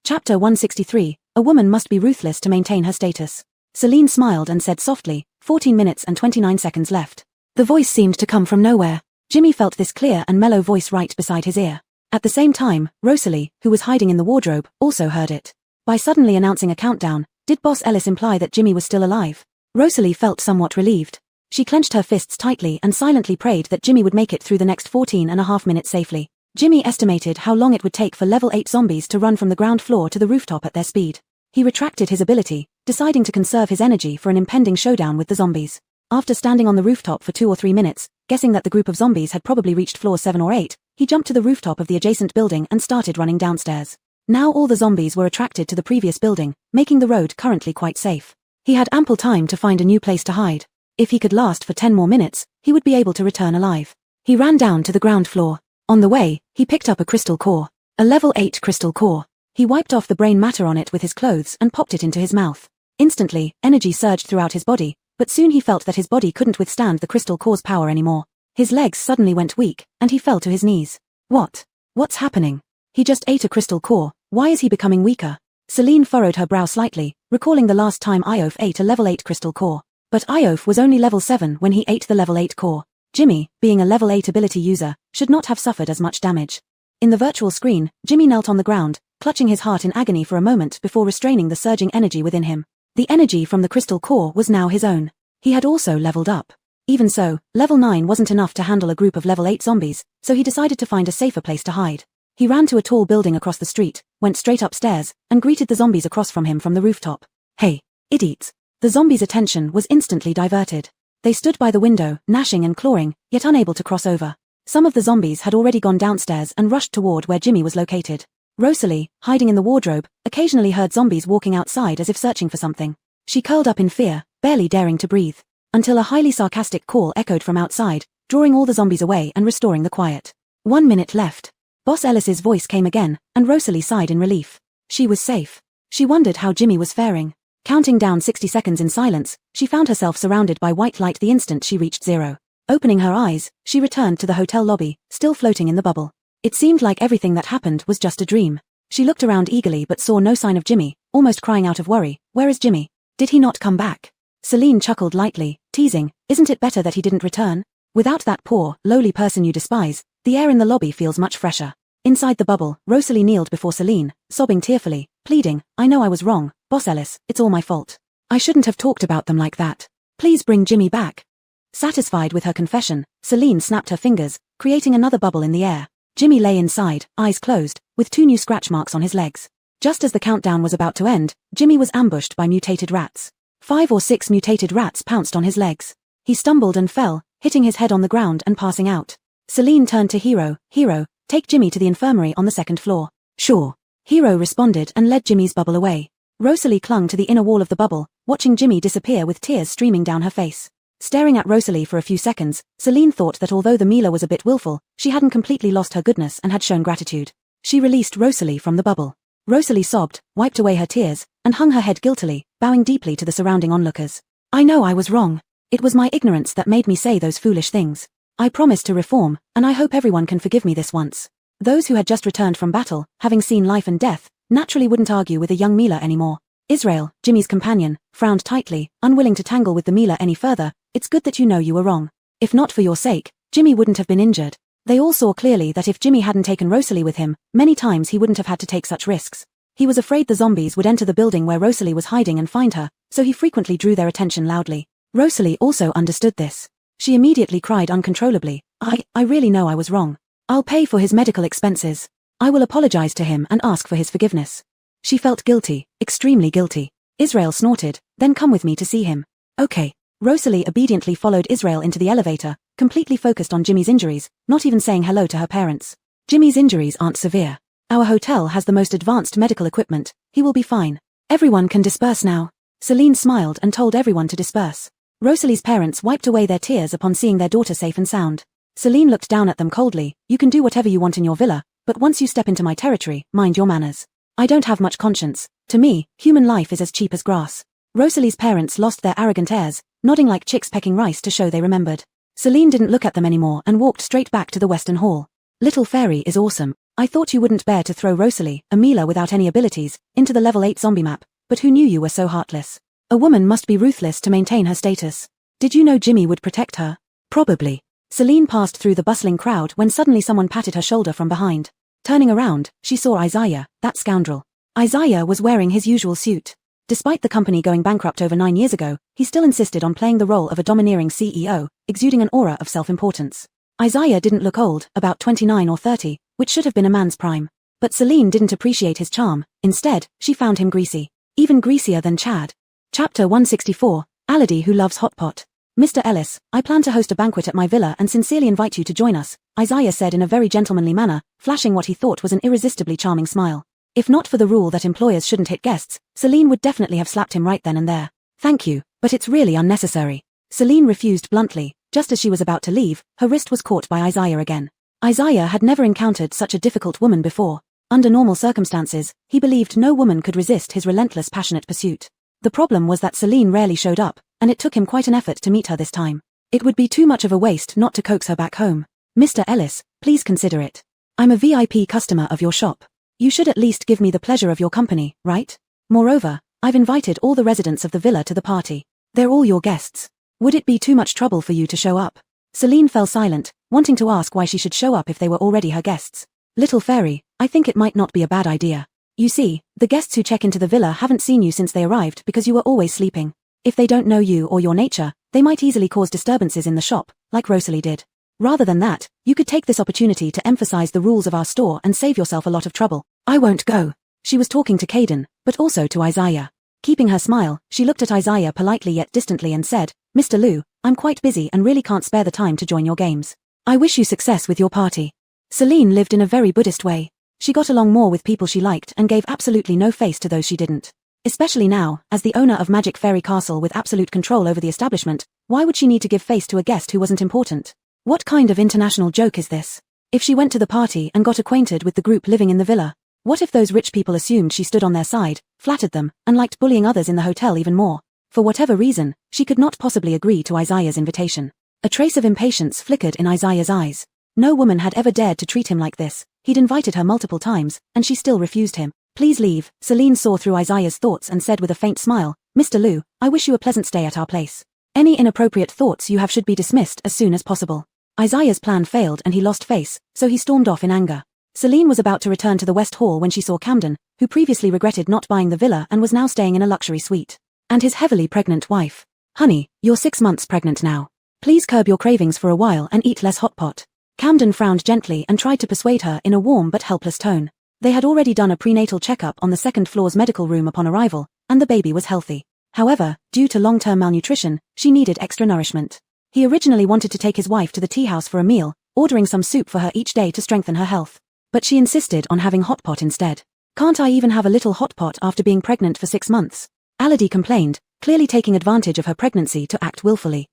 S1: Chapter 163, A woman must be ruthless to maintain her status. Celine smiled and said softly, 14 minutes and 29 seconds left. The voice seemed to come from nowhere. Jimmy felt this clear and mellow voice right beside his ear. At the same time, Rosalie, who was hiding in the wardrobe, also heard it. By suddenly announcing a countdown, did Boss Ellis imply that Jimmy was still alive? Rosalie felt somewhat relieved. She clenched her fists tightly and silently prayed that Jimmy would make it through the next 14.5 minutes safely. Jimmy estimated how long it would take for level 8 zombies to run from the ground floor to the rooftop at their speed. He retracted his ability, deciding to conserve his energy for an impending showdown with the zombies. After standing on the rooftop for 2 or 3 minutes, guessing that the group of zombies had probably reached floor 7 or 8, he jumped to the rooftop of the adjacent building and started running downstairs. Now all the zombies were attracted to the previous building, making the road currently quite safe. He had ample time to find a new place to hide. If he could last for 10 more minutes, he would be able to return alive. He ran down to the ground floor. On the way, he picked up a crystal core. A level 8 crystal core. He wiped off the brain matter on it with his clothes and popped it into his mouth. Instantly, energy surged throughout his body, but soon he felt that his body couldn't withstand the crystal core's power anymore. His legs suddenly went weak, and he fell to his knees. What's happening? He just ate a crystal core, why is he becoming weaker? Celine furrowed her brow slightly, recalling the last time Iof ate a level 8 crystal core. But Iof was only level 7 when he ate the level 8 core. Jimmy, being a level 8 ability user, should not have suffered as much damage. In the virtual screen, Jimmy knelt on the ground, clutching his heart in agony for a moment before restraining the surging energy within him. The energy from the crystal core was now his own. He had also leveled up. Even so, level 9 wasn't enough to handle a group of level 8 zombies, so he decided to find a safer place to hide. He ran to a tall building across the street, went straight upstairs, and greeted the zombies across from him from the rooftop. "Hey, idiots." The zombies' attention was instantly diverted. They stood by the window, gnashing and clawing, yet unable to cross over. Some of the zombies had already gone downstairs and rushed toward where Jimmy was located. Rosalie, hiding in the wardrobe, occasionally heard zombies walking outside as if searching for something. She curled up in fear, barely daring to breathe, until a highly sarcastic call echoed from outside, drawing all the zombies away and restoring the quiet. 1 minute left. Boss Ellis's voice came again, and Rosalie sighed in relief. She was safe. She wondered how Jimmy was faring. Counting down 60 seconds in silence, she found herself surrounded by white light the instant she reached 0. Opening her eyes, she returned to the hotel lobby, still floating in the bubble. It seemed like everything that happened was just a dream. She looked around eagerly but saw no sign of Jimmy, almost crying out of worry. "Where is Jimmy? Did he not come back?" Celine chuckled lightly, teasing, "Isn't it better that he didn't return? Without that poor, lowly person you despise, the air in the lobby feels much fresher." Inside the bubble, Rosalie kneeled before Celine, sobbing tearfully, pleading, "I know I was wrong, Boss Ellis, it's all my fault. I shouldn't have talked about them like that. Please bring Jimmy back." Satisfied with her confession, Celine snapped her fingers, creating another bubble in the air. Jimmy lay inside, eyes closed, with 2 new scratch marks on his legs. Just as the countdown was about to end, Jimmy was ambushed by mutated rats. 5 or 6 mutated rats pounced on his legs. He stumbled and fell, hitting his head on the ground and passing out. Celine turned to Hero. "Hero, take Jimmy to the infirmary on the 2nd floor." "Sure." Hero responded and led Jimmy's bubble away. Rosalie clung to the inner wall of the bubble, watching Jimmy disappear with tears streaming down her face. Staring at Rosalie for a few seconds, Celine thought that although the Mila was a bit willful, she hadn't completely lost her goodness and had shown gratitude. She released Rosalie from the bubble. Rosalie sobbed, wiped away her tears, and hung her head guiltily, bowing deeply to the surrounding onlookers. "I know I was wrong. It was my ignorance that made me say those foolish things. I promise to reform, and I hope everyone can forgive me this once." Those who had just returned from battle, having seen life and death, naturally wouldn't argue with a young Mila anymore. Israel, Jimmy's companion, frowned tightly, unwilling to tangle with the Mila any further. It's good that you know you were wrong. If not for your sake, Jimmy wouldn't have been injured. They all saw clearly that if Jimmy hadn't taken Rosalie with him, many times he wouldn't have had to take such risks. He was afraid the zombies would enter the building where Rosalie was hiding and find her, so he frequently drew their attention loudly. Rosalie also understood this. She immediately cried uncontrollably. I really know I was wrong. I'll pay for his medical expenses. I will apologize to him and ask for his forgiveness. She felt guilty, extremely guilty. Israel snorted, then come with me to see him. Okay. Rosalie obediently followed Israel into the elevator, completely focused on Jimmy's injuries, not even saying hello to her parents. Jimmy's injuries aren't severe. Our hotel has the most advanced medical equipment. He will be fine. Everyone can disperse now. Celine smiled and told everyone to disperse. Rosalie's parents wiped away their tears upon seeing their daughter safe and sound. Celine looked down at them coldly. You can do whatever you want in your villa, but once you step into my territory, mind your manners. I don't have much conscience. To me, human life is as cheap as grass. Rosalie's parents lost their arrogant airs, nodding like chicks pecking rice to show they remembered. Celine didn't look at them anymore and walked straight back to the Western Hall. Little Fairy is awesome. I thought you wouldn't bear to throw Rosalie, a Mila without any abilities, into the level 8 zombie map, but who knew you were so heartless? A woman must be ruthless to maintain her status. Did you know Jimmy would protect her? Probably. Celine passed through the bustling crowd when suddenly someone patted her shoulder from behind. Turning around, she saw Isaiah, that scoundrel. Isaiah was wearing his usual suit. Despite the company going bankrupt over 9 years ago, he still insisted on playing the role of a domineering CEO, exuding an aura of self-importance. Isaiah didn't look old, about 29 or 30, which should have been a man's prime. But Celine didn't appreciate his charm. Instead, she found him greasy. Even greasier than Chad. Chapter 164, Aladi Who Loves Hot Pot. Mr. Ellis, I plan to host a banquet at my villa and sincerely invite you to join us, Isaiah said in a very gentlemanly manner, flashing what he thought was an irresistibly charming smile. If not for the rule that employers shouldn't hit guests, Celine would definitely have slapped him right then and there. Thank you, but it's really unnecessary. Celine refused bluntly. Just as she was about to leave, her wrist was caught by Isaiah again. Isaiah had never encountered such a difficult woman before. Under normal circumstances, he believed no woman could resist his relentless passionate pursuit. The problem was that Celine rarely showed up, and it took him quite an effort to meet her this time. It would be too much of a waste not to coax her back home. Mr. Ellis, please consider it. I'm a VIP customer of your shop. You should at least give me the pleasure of your company, right? Moreover, I've invited all the residents of the villa to the party. They're all your guests. Would it be too much trouble for you to show up? Celine fell silent, wanting to ask why she should show up if they were already her guests. Little Fairy, I think it might not be a bad idea. You see, the guests who check into the villa haven't seen you since they arrived because you were always sleeping. If they don't know you or your nature, they might easily cause disturbances in the shop, like Rosalie did. Rather than that, you could take this opportunity to emphasize the rules of our store and save yourself a lot of trouble. I won't go. She was talking to Caden, but also to Isaiah. Keeping her smile, she looked at Isaiah politely yet distantly and said, Mr. Liu, I'm quite busy and really can't spare the time to join your games. I wish you success with your party. Celine lived in a very Buddhist way. She got along more with people she liked and gave absolutely no face to those she didn't. Especially now, as the owner of Magic Fairy Castle with absolute control over the establishment, why would she need to give face to a guest who wasn't important? What kind of international joke is this? If she went to the party and got acquainted with the group living in the villa, what if those rich people assumed she stood on their side, flattered them, and liked bullying others in the hotel even more? For whatever reason, she could not possibly agree to Isaiah's invitation. A trace of impatience flickered in Isaiah's eyes. No woman had ever dared to treat him like this. He'd invited her multiple times, and she still refused him. Please leave, Celine saw through Isaiah's thoughts and said with a faint smile, Mr. Liu, I wish you a pleasant stay at our place. Any inappropriate thoughts you have should be dismissed as soon as possible. Isaiah's plan failed and he lost face, so he stormed off in anger. Celine was about to return to the West Hall when she saw Camden, who previously regretted not buying the villa and was now staying in a luxury suite. And his heavily pregnant wife. Honey, you're 6 months pregnant now. Please curb your cravings for a while and eat less hot pot. Camden frowned gently and tried to persuade her in a warm but helpless tone. They had already done a prenatal checkup on the second floor's medical room upon arrival, and the baby was healthy. However, due to long-term malnutrition, she needed extra nourishment. He originally wanted to take his wife to the tea house for a meal, ordering some soup for her each day to strengthen her health. But she insisted on having hot pot instead. Can't I even have a little hot pot after being pregnant for 6 months? Aladi complained, clearly taking advantage of her pregnancy to act willfully.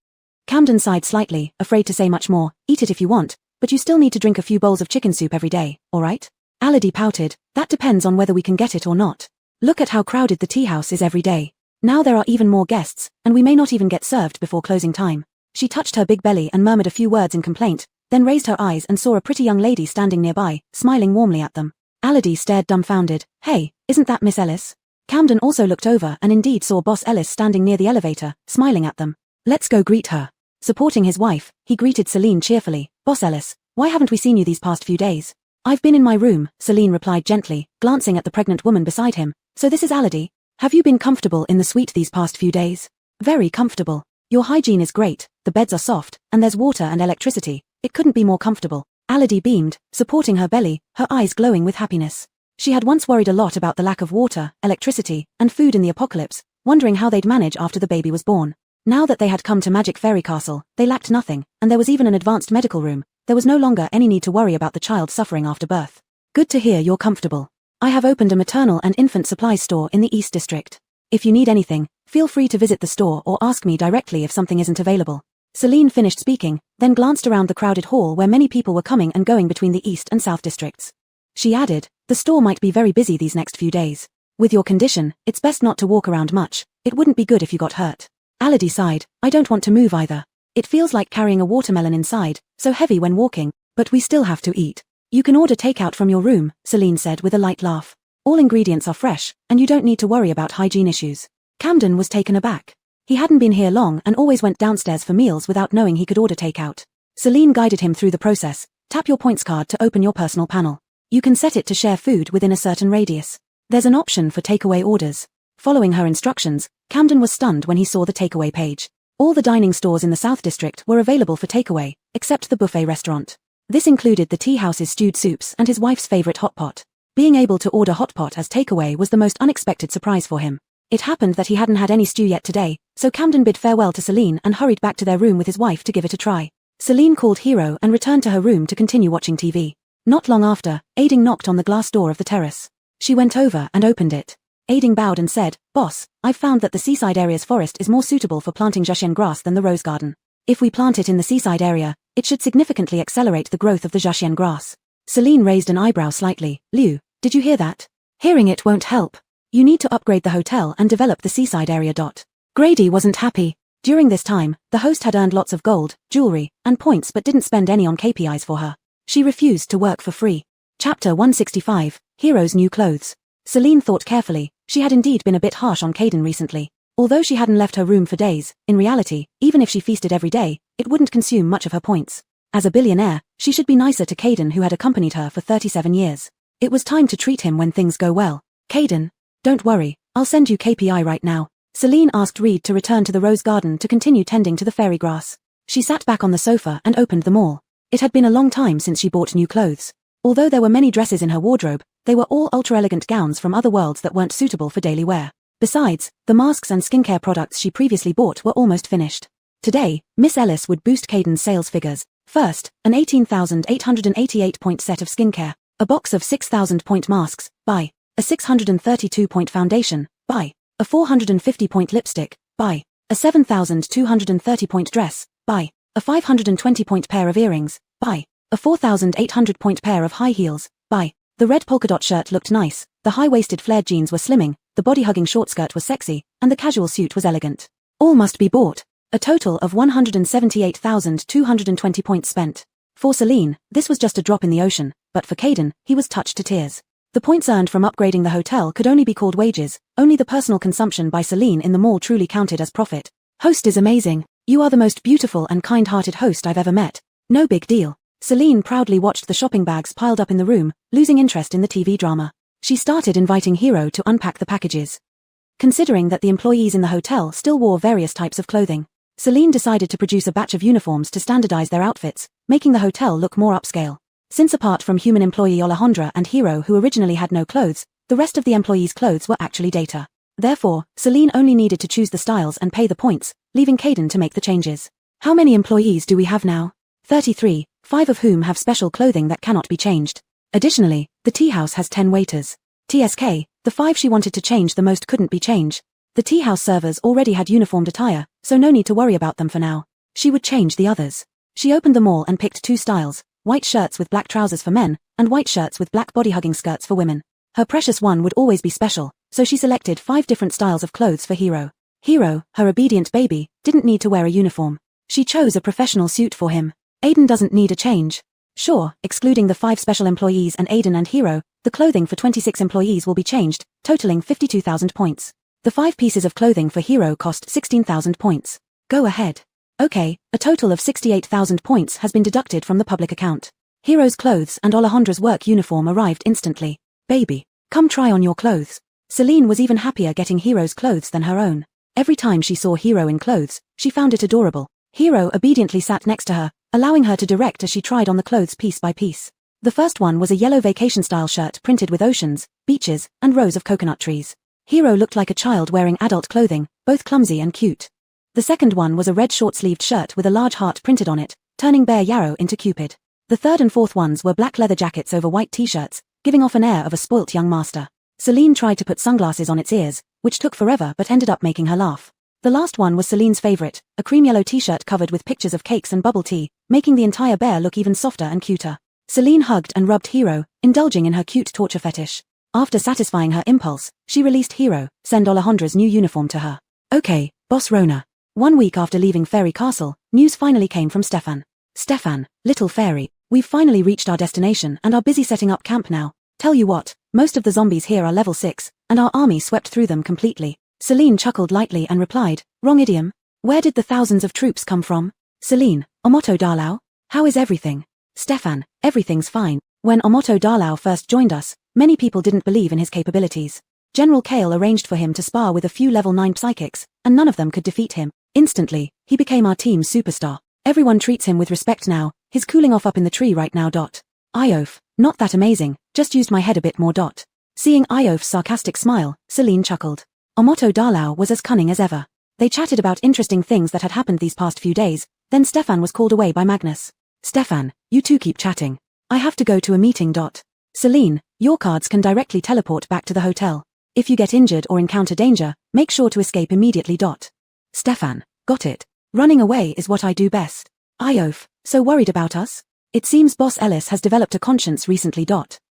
S1: Camden sighed slightly, afraid to say much more. Eat it if you want, but you still need to drink a few bowls of chicken soup every day, alright? Aladi pouted, that depends on whether we can get it or not. Look at how crowded the tea house is every day. Now there are even more guests, and we may not even get served before closing time. She touched her big belly and murmured a few words in complaint, then raised her eyes and saw a pretty young lady standing nearby, smiling warmly at them. Aladi stared dumbfounded. Hey, isn't that Miss Ellis? Camden also looked over and indeed saw Boss Ellis standing near the elevator, smiling at them. Let's go greet her. Supporting his wife, he greeted Celine cheerfully. Boss Ellis, why haven't we seen you these past few days? I've been in my room, Celine replied gently, glancing at the pregnant woman beside him. So this is Aladi. Have you been comfortable in the suite these past few days? Very comfortable. Your hygiene is great, the beds are soft, and there's water and electricity. It couldn't be more comfortable. Aladi beamed, supporting her belly, her eyes glowing with happiness. She had once worried a lot about the lack of water, electricity, and food in the apocalypse, wondering how they'd manage after the baby was born. Now that they had come to Magic Fairy Castle, they lacked nothing, and there was even an advanced medical room. There was no longer any need to worry about the child suffering after birth. Good to hear you're comfortable. I have opened a maternal and infant supplies store in the East District. If you need anything, feel free to visit the store or ask me directly if something isn't available. Celine finished speaking, then glanced around the crowded hall where many people were coming and going between the East and South Districts. She added, the store might be very busy these next few days. With your condition, it's best not to walk around much. It wouldn't be good if you got hurt. Aladi sighed, I don't want to move either. It feels like carrying a watermelon inside, so heavy when walking, but we still have to eat. You can order takeout from your room, Celine said with a light laugh. All ingredients are fresh, and you don't need to worry about hygiene issues. Camden was taken aback. He hadn't been here long and always went downstairs for meals without knowing he could order takeout. Celine guided him through the process. Tap your points card to open your personal panel. You can set it to share food within a certain radius. There's an option for takeaway orders. Following her instructions, Camden was stunned when he saw the takeaway page. All the dining stores in the South District were available for takeaway, except the buffet restaurant. This included the tea house's stewed soups and his wife's favorite hot pot. Being able to order hot pot as takeaway was the most unexpected surprise for him. It happened that he hadn't had any stew yet today, so Camden bid farewell to Celine and hurried back to their room with his wife to give it a try. Celine called Hero and returned to her room to continue watching TV. Not long after, Aiding knocked on the glass door of the terrace. She went over and opened it. Aiding bowed and said, Boss, I've found that the seaside area's forest is more suitable for planting Jashian grass than the rose garden. If we plant it in the seaside area, it should significantly accelerate the growth of the Jashian grass. Celine raised an eyebrow slightly. Liu, did you hear that? Hearing it won't help. You need to upgrade the hotel and develop the seaside area. Grady wasn't happy. During this time, the host had earned lots of gold, jewelry, and points but didn't spend any on KPIs for her. She refused to work for free. Chapter 165, Hero's New Clothes. Celine thought carefully. She had indeed been a bit harsh on Caden recently. Although she hadn't left her room for days, in reality, even if she feasted every day, it wouldn't consume much of her points. As a billionaire, she should be nicer to Caden who had accompanied her for 37 years. It was time to treat him when things go well. Caden, don't worry, I'll send you KPI right now. Celine asked Reed to return to the rose garden to continue tending to the fairy grass. She sat back on the sofa and opened them all. It had been a long time since she bought new clothes. Although there were many dresses in her wardrobe, they were all ultra-elegant gowns from other worlds that weren't suitable for daily wear. Besides, the masks and skincare products she previously bought were almost finished. Today, Miss Ellis would boost Caden's sales figures. First, an 18,888-point set of skincare, a box of 6,000-point masks, buy. A 632-point foundation, buy. A 450-point lipstick, buy. A 7,230-point dress, buy. A 520-point pair of earrings, buy. A 4,800-point pair of high heels, buy. The red polka dot shirt looked nice, the high-waisted flared jeans were slimming, the body-hugging short skirt was sexy, and the casual suit was elegant. All must be bought. A total of 178,220 points spent. For Celine, this was just a drop in the ocean, but for Caden, he was touched to tears. The points earned from upgrading the hotel could only be called wages, only the personal consumption by Celine in the mall truly counted as profit. Host is amazing. You are the most beautiful and kind-hearted host I've ever met. No big deal. Celine proudly watched the shopping bags piled up in the room, losing interest in the TV drama. She started inviting Hero to unpack the packages. Considering that the employees in the hotel still wore various types of clothing, Celine decided to produce a batch of uniforms to standardize their outfits, making the hotel look more upscale. Since apart from human employee Alejandra and Hero who originally had no clothes, the rest of the employees' clothes were actually data. Therefore, Celine only needed to choose the styles and pay the points, leaving Caden to make the changes. How many employees do we have now? 33, 5 of whom have special clothing that cannot be changed. Additionally, the tea house has 10 waiters. TSK, the 5 she wanted to change the most couldn't be changed. The tea house servers already had uniformed attire, so no need to worry about them for now. She would change the others. She opened them all and picked 2 styles. White shirts with black trousers for men, and white shirts with black body-hugging skirts for women. Her precious one would always be special, so she selected 5 different styles of clothes for Hero. Hero, her obedient baby, didn't need to wear a uniform. She chose a professional suit for him. Aiden doesn't need a change. Sure, excluding the 5 special employees and Aiden and Hero, The clothing for 26 employees will be changed, totaling 52,000 points. The 5 pieces of clothing for Hero cost 16,000 points. Go ahead. Okay, a total of 68,000 points has been deducted from the public account. Hero's clothes and Alejandra's work uniform arrived instantly. Baby, come try on your clothes. Celine was even happier getting Hero's clothes than her own. Every time she saw Hero in clothes, she found it adorable. Hero obediently sat next to her, allowing her to direct as she tried on the clothes piece by piece. The first one was a yellow vacation-style shirt printed with oceans, beaches, and rows of coconut trees. Hero looked like a child wearing adult clothing, both clumsy and cute. The second one was a red short-sleeved shirt with a large heart printed on it, turning Bear Yarrow into Cupid. The third and fourth ones were black leather jackets over white t-shirts, giving off an air of a spoilt young master. Celine tried to put sunglasses on its ears, which took forever but ended up making her laugh. The last one was Celine's favorite, a cream yellow t-shirt covered with pictures of cakes and bubble tea, making the entire bear look even softer and cuter. Celine hugged and rubbed Hero, indulging in her cute torture fetish. After satisfying her impulse, she released Hero, send Alejandra's new uniform to her. Okay, Boss Rona. 1 week after leaving Fairy Castle, news finally came from Stefan. Stefan, little fairy, we've finally reached our destination and are busy setting up camp now. Tell you what, most of the zombies here are level 6, and our army swept through them completely. Celine chuckled lightly and replied, wrong idiom. Where did the thousands of troops come from? Celine, Omoto Darlau? How is everything? Stefan, everything's fine. When Omoto Darlau first joined us, many people didn't believe in his capabilities. General Kale arranged for him to spar with a few level 9 psychics, and none of them could defeat him. Instantly, he became our team's superstar. Everyone treats him with respect now, he's cooling off up in the tree right now. Iof, not that amazing, just used my head a bit more. Seeing Iof's sarcastic smile, Celine chuckled. Omoto Darlau was as cunning as ever. They chatted about interesting things that had happened these past few days, then Stefan was called away by Magnus. Stefan, you two keep chatting. I have to go to a meeting. Celine, your cards can directly teleport back to the hotel. If you get injured or encounter danger, make sure to escape immediately. Stefan, got it. Running away is what I do best. Iof, so worried about us? It seems Boss Ellis has developed a conscience recently.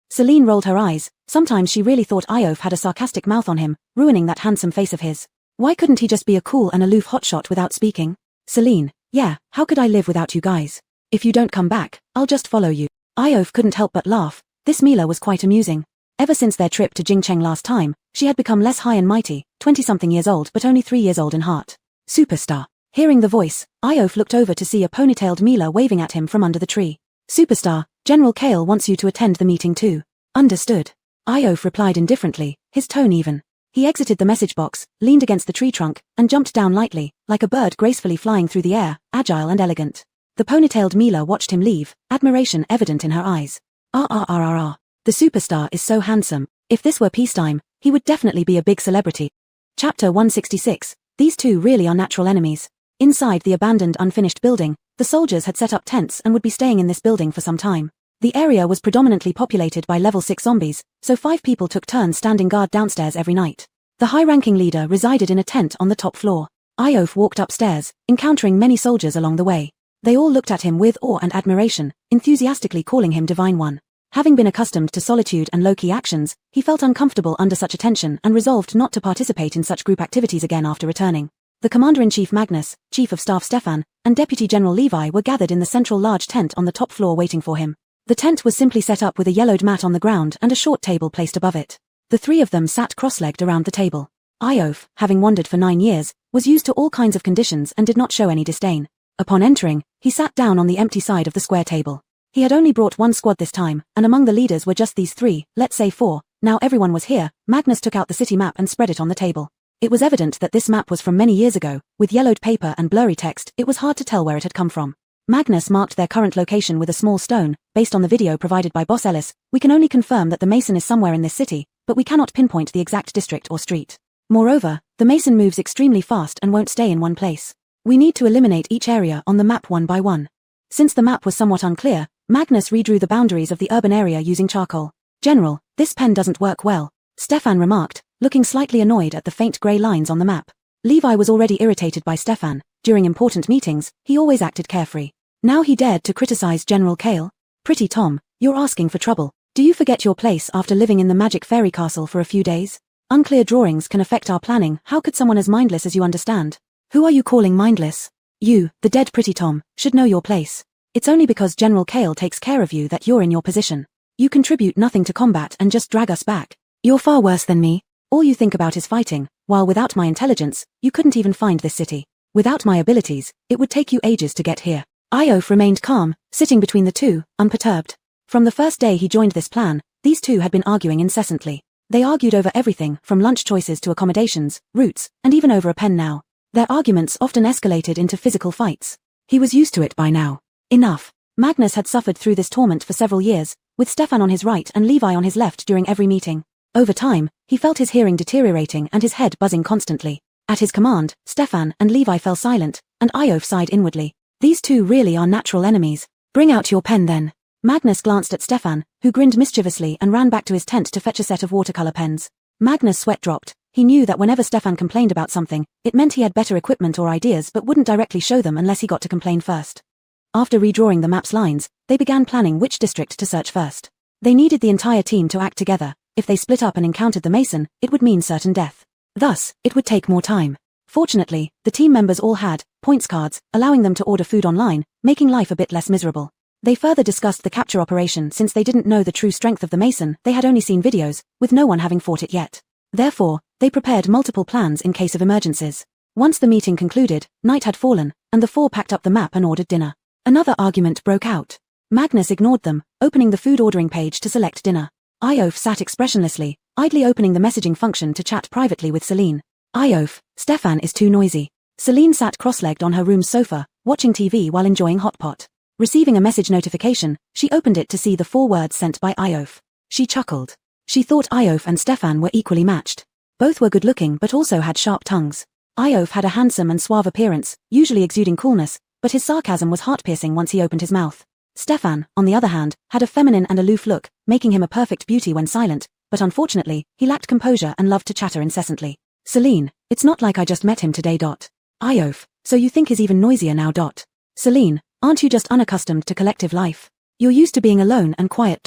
S1: Celine rolled her eyes. Sometimes she really thought Iof had a sarcastic mouth on him, ruining that handsome face of his. Why couldn't he just be a cool and aloof hotshot without speaking? Celine, yeah, how could I live without you guys? If you don't come back, I'll just follow you. Iof couldn't help but laugh. This Mila was quite amusing. Ever since their trip to Jingcheng last time, she had become less high and mighty, 20-something years old but only 3 years old in heart. Superstar. Hearing the voice, Iof looked over to see a ponytailed Mila waving at him from under the tree. Superstar, General Kale wants you to attend the meeting too. Understood. Iof replied indifferently, his tone even. He exited the message box, leaned against the tree trunk, and jumped down lightly, like a bird gracefully flying through the air, agile and elegant. The ponytailed Mila watched him leave, admiration evident in her eyes. The superstar is so handsome. If this were peacetime, he would definitely be a big celebrity. Chapter 166. These two really are natural enemies. Inside the abandoned unfinished building, the soldiers had set up tents and would be staying in this building for some time. The area was predominantly populated by level 6 zombies, so 5 people took turns standing guard downstairs every night. The high-ranking leader resided in a tent on the top floor. Iof walked upstairs, encountering many soldiers along the way. They all looked at him with awe and admiration, enthusiastically calling him Divine One. Having been accustomed to solitude and low-key actions, he felt uncomfortable under such attention and resolved not to participate in such group activities again after returning. The Commander-in-Chief Magnus, Chief of Staff Stefan, and Deputy General Levi were gathered in the central large tent on the top floor waiting for him. The tent was simply set up with a yellowed mat on the ground and a short table placed above it. The 3 of them sat cross-legged around the table. Iof, having wandered for 9 years, was used to all kinds of conditions and did not show any disdain. Upon entering, he sat down on the empty side of the square table. He had only brought 1 squad this time, and among the leaders were just these 3, let's say 4. Now everyone was here. Magnus took out the city map and spread it on the table. It was evident that this map was from many years ago. With yellowed paper and blurry text, it was hard to tell where it had come from. Magnus marked their current location with a small stone. Based on the video provided by Boss Ellis, we can only confirm that the Mason is somewhere in this city, but we cannot pinpoint the exact district or street. Moreover, the Mason moves extremely fast and won't stay in one place. We need to eliminate each area on the map one by one. Since the map was somewhat unclear, Magnus redrew the boundaries of the urban area using charcoal. General, this pen doesn't work well, Stefan remarked, looking slightly annoyed at the faint grey lines on the map. Levi was already irritated by Stefan. During important meetings, he always acted carefree. Now he dared to criticize General Kale. Pretty Tom, you're asking for trouble. Do you forget your place after living in the magic fairy castle for a few days? Unclear drawings can affect our planning. How could someone as mindless as you understand? Who are you calling mindless? You, the dead Pretty Tom, should know your place. It's only because General Kale takes care of you that you're in your position. You contribute nothing to combat and just drag us back. You're far worse than me. All you think about is fighting, while without my intelligence, you couldn't even find this city. Without my abilities, it would take you ages to get here. Iof remained calm, sitting between the two, unperturbed. From the first day he joined this plan, these two had been arguing incessantly. They argued over everything, from lunch choices to accommodations, routes, and even over a pen now. Their arguments often escalated into physical fights. He was used to it by now. Enough. Magnus had suffered through this torment for several years, with Stefan on his right and Levi on his left during every meeting. Over time, he felt his hearing deteriorating and his head buzzing constantly. At his command, Stefan and Levi fell silent, and Iof sighed inwardly. These two really are natural enemies. Bring out your pen then. Magnus glanced at Stefan, who grinned mischievously and ran back to his tent to fetch a set of watercolor pens. Magnus' sweat dropped. He knew that whenever Stefan complained about something, it meant he had better equipment or ideas but wouldn't directly show them unless he got to complain first. After redrawing the map's lines, they began planning which district to search first. They needed the entire team to act together. If they split up and encountered the Mason, it would mean certain death. Thus, it would take more time. Fortunately, the team members all had points cards, allowing them to order food online, making life a bit less miserable. They further discussed the capture operation since they didn't know the true strength of the Mason, they had only seen videos, with no one having fought it yet. Therefore, they prepared multiple plans in case of emergencies. Once the meeting concluded, night had fallen, and the four packed up the map and ordered dinner. Another argument broke out. Magnus ignored them, opening the food ordering page to select dinner. Iof sat expressionlessly, idly opening the messaging function to chat privately with Celine. Iof, Stefan is too noisy. Celine sat cross-legged on her room's sofa, watching TV while enjoying hot pot. Receiving a message notification, she opened it to see the 4 words sent by Iof. She chuckled. She thought Iof and Stefan were equally matched. Both were good-looking but also had sharp tongues. Iof had a handsome and suave appearance, usually exuding coolness, but his sarcasm was heart-piercing once he opened his mouth. Stefan, on the other hand, had a feminine and aloof look, making him a perfect beauty when silent, but unfortunately, he lacked composure and loved to chatter incessantly. Celine, it's not like I just met him today. Iof, so you think he's even noisier now. Celine, aren't you just unaccustomed to collective life? You're used to being alone and quiet.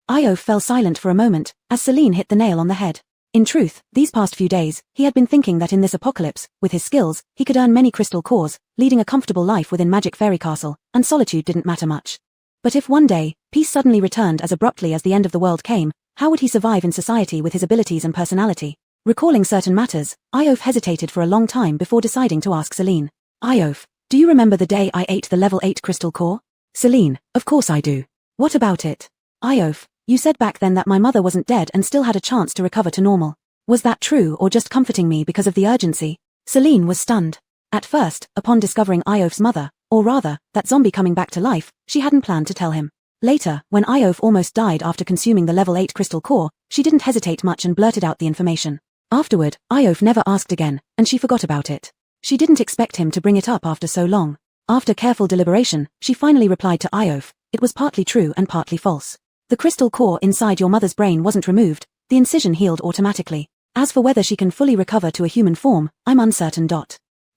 S1: Iof fell silent for a moment, as Celine hit the nail on the head. In truth, these past few days, he had been thinking that in this apocalypse, with his skills, he could earn many crystal cores, leading a comfortable life within Magic Fairy Castle, and solitude didn't matter much. But if one day, peace suddenly returned as abruptly as the end of the world came, how would he survive in society with his abilities and personality? Recalling certain matters, Iof hesitated for a long time before deciding to ask Celine. Iof, do you remember the day I ate the level 8 crystal core? Celine, of course I do. What about it? Iof, you said back then that my mother wasn't dead and still had a chance to recover to normal. Was that true or just comforting me because of the urgency? Celine was stunned. At first, upon discovering Iof's mother, or rather, that zombie coming back to life, she hadn't planned to tell him. Later, when Iof almost died after consuming the level 8 crystal core, she didn't hesitate much and blurted out the information. Afterward, Iof never asked again, and she forgot about it. She didn't expect him to bring it up after so long. After careful deliberation, she finally replied to Iof, it was partly true and partly false. The crystal core inside your mother's brain wasn't removed, the incision healed automatically. As for whether she can fully recover to a human form, I'm uncertain.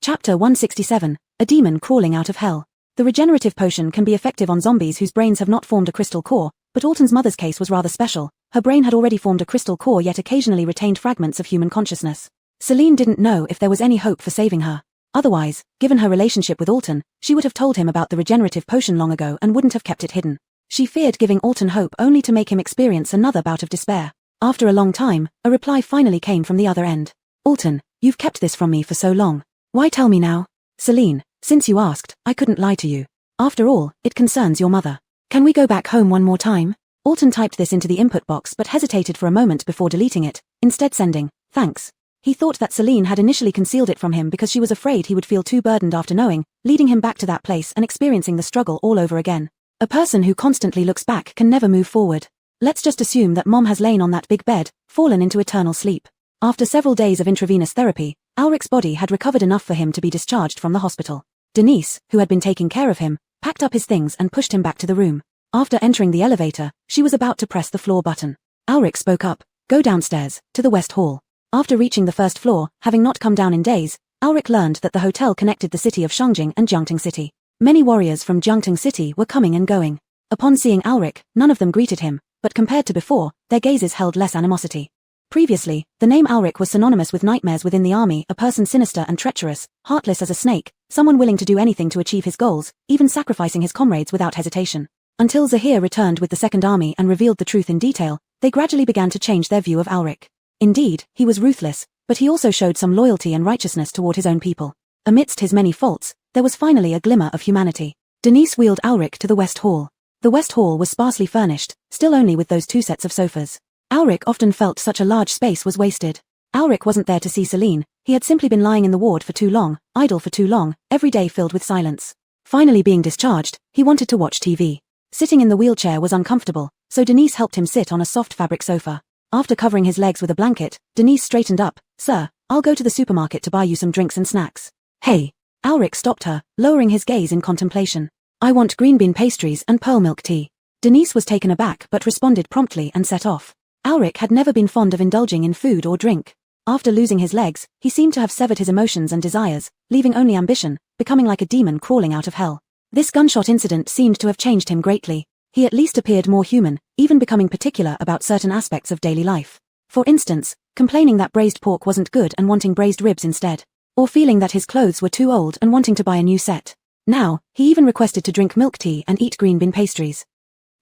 S1: Chapter 167, A Demon Crawling Out of Hell. The regenerative potion can be effective on zombies whose brains have not formed a crystal core, but Alton's mother's case was rather special. Her brain had already formed a crystal core yet occasionally retained fragments of human consciousness. Celine didn't know if there was any hope for saving her. Otherwise, given her relationship with Alton, she would have told him about the regenerative potion long ago and wouldn't have kept it hidden. She feared giving Alton hope only to make him experience another bout of despair. After a long time, a reply finally came from the other end. Alton, you've kept this from me for so long. Why tell me now? Celine, since you asked, I couldn't lie to you. After all, it concerns your mother. Can we go back home one more time? Alton typed this into the input box but hesitated for a moment before deleting it, instead sending, thanks. He thought that Celine had initially concealed it from him because she was afraid he would feel too burdened after knowing, leading him back to that place and experiencing the struggle all over again. A person who constantly looks back can never move forward. Let's just assume that Mom has lain on that big bed, fallen into eternal sleep. After several days of intravenous therapy, Ulrich's body had recovered enough for him to be discharged from the hospital. Denise, who had been taking care of him, packed up his things and pushed him back to the room. After entering the elevator, she was about to press the floor button. Ulrich spoke up, go downstairs, to the West Hall. After reaching the first floor, having not come down in days, Ulrich learned that the hotel connected the city of Shangjing and Jiangting City. Many warriors from Jiangting City were coming and going. Upon seeing Ulrich, none of them greeted him, but compared to before, their gazes held less animosity. Previously, the name Ulrich was synonymous with nightmares within the army, a person sinister and treacherous, heartless as a snake, someone willing to do anything to achieve his goals, even sacrificing his comrades without hesitation. Until Zahir returned with the Second Army and revealed the truth in detail, they gradually began to change their view of Alric. Indeed, he was ruthless, but he also showed some loyalty and righteousness toward his own people. Amidst his many faults, there was finally a glimmer of humanity. Denise wheeled Alric to the West Hall. The West Hall was sparsely furnished, still only with those 2 sets of sofas. Alric often felt such a large space was wasted. Alric wasn't there to see Celine, he had simply been lying in the ward for too long, idle for too long, every day filled with silence. Finally being discharged, he wanted to watch TV. Sitting in the wheelchair was uncomfortable, so Denise helped him sit on a soft fabric sofa. After covering his legs with a blanket, Denise straightened up. "Sir, I'll go to the supermarket to buy you some drinks and snacks." "Hey." Alric stopped her, lowering his gaze in contemplation. "I want green bean pastries and pearl milk tea." Denise was taken aback but responded promptly and set off. Alric had never been fond of indulging in food or drink. After losing his legs, he seemed to have severed his emotions and desires, leaving only ambition, becoming like a demon crawling out of hell. This gunshot incident seemed to have changed him greatly. He at least appeared more human, even becoming particular about certain aspects of daily life. For instance, complaining that braised pork wasn't good and wanting braised ribs instead. Or feeling that his clothes were too old and wanting to buy a new set. Now, he even requested to drink milk tea and eat green bean pastries.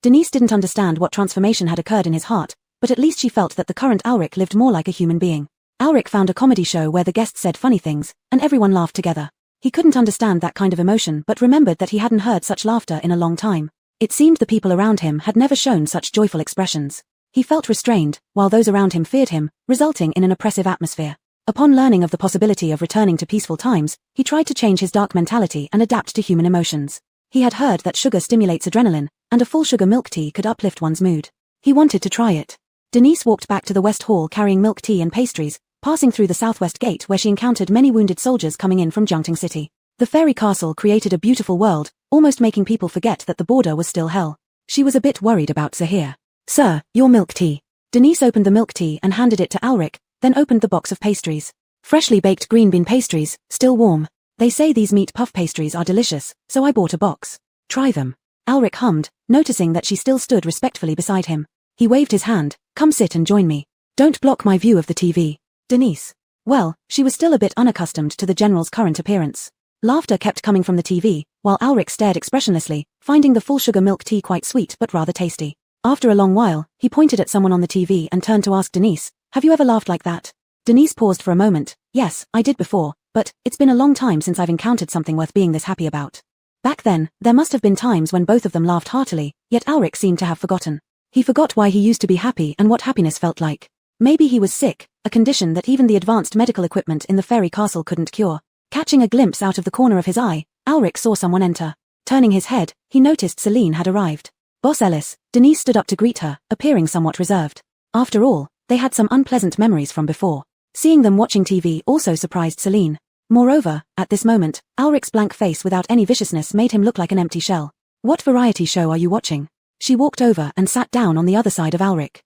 S1: Denise didn't understand what transformation had occurred in his heart, but at least she felt that the current Alric lived more like a human being. Alric found a comedy show where the guests said funny things, and everyone laughed together. He couldn't understand that kind of emotion but remembered that he hadn't heard such laughter in a long time. It seemed the people around him had never shown such joyful expressions. He felt restrained, while those around him feared him, resulting in an oppressive atmosphere. Upon learning of the possibility of returning to peaceful times, he tried to change his dark mentality and adapt to human emotions. He had heard that sugar stimulates adrenaline, and a full sugar milk tea could uplift one's mood. He wanted to try it. Denise walked back to the West Hall carrying milk tea and pastries, passing through the southwest gate where she encountered many wounded soldiers coming in from Jiangting City. The fairy castle created a beautiful world, almost making people forget that the border was still hell. She was a bit worried about Zahir. "Sir, your milk tea." Denise opened the milk tea and handed it to Alric, then opened the box of pastries. Freshly baked green bean pastries, still warm. "They say these meat puff pastries are delicious, so I bought a box. Try them." Alric hummed, noticing that she still stood respectfully beside him. He waved his hand. "Come sit and join me. Don't block my view of the TV." Denise. Well, she was still a bit unaccustomed to the general's current appearance. Laughter kept coming from the TV, while Alric stared expressionlessly, finding the full sugar milk tea quite sweet but rather tasty. After a long while, he pointed at someone on the TV and turned to ask Denise, "Have you ever laughed like that?" Denise paused for a moment. "Yes, I did before, but it's been a long time since I've encountered something worth being this happy about." Back then, there must have been times when both of them laughed heartily, yet Alric seemed to have forgotten. He forgot why he used to be happy and what happiness felt like. Maybe he was sick, a condition that even the advanced medical equipment in the fairy castle couldn't cure. Catching a glimpse out of the corner of his eye, Alric saw someone enter. Turning his head, he noticed Celine had arrived. "Boss Ellis." Denise stood up to greet her, appearing somewhat reserved. After all, they had some unpleasant memories from before. Seeing them watching TV also surprised Celine. Moreover, at this moment, Alric's blank face without any viciousness made him look like an empty shell. "What variety show are you watching?" She walked over and sat down on the other side of Alric.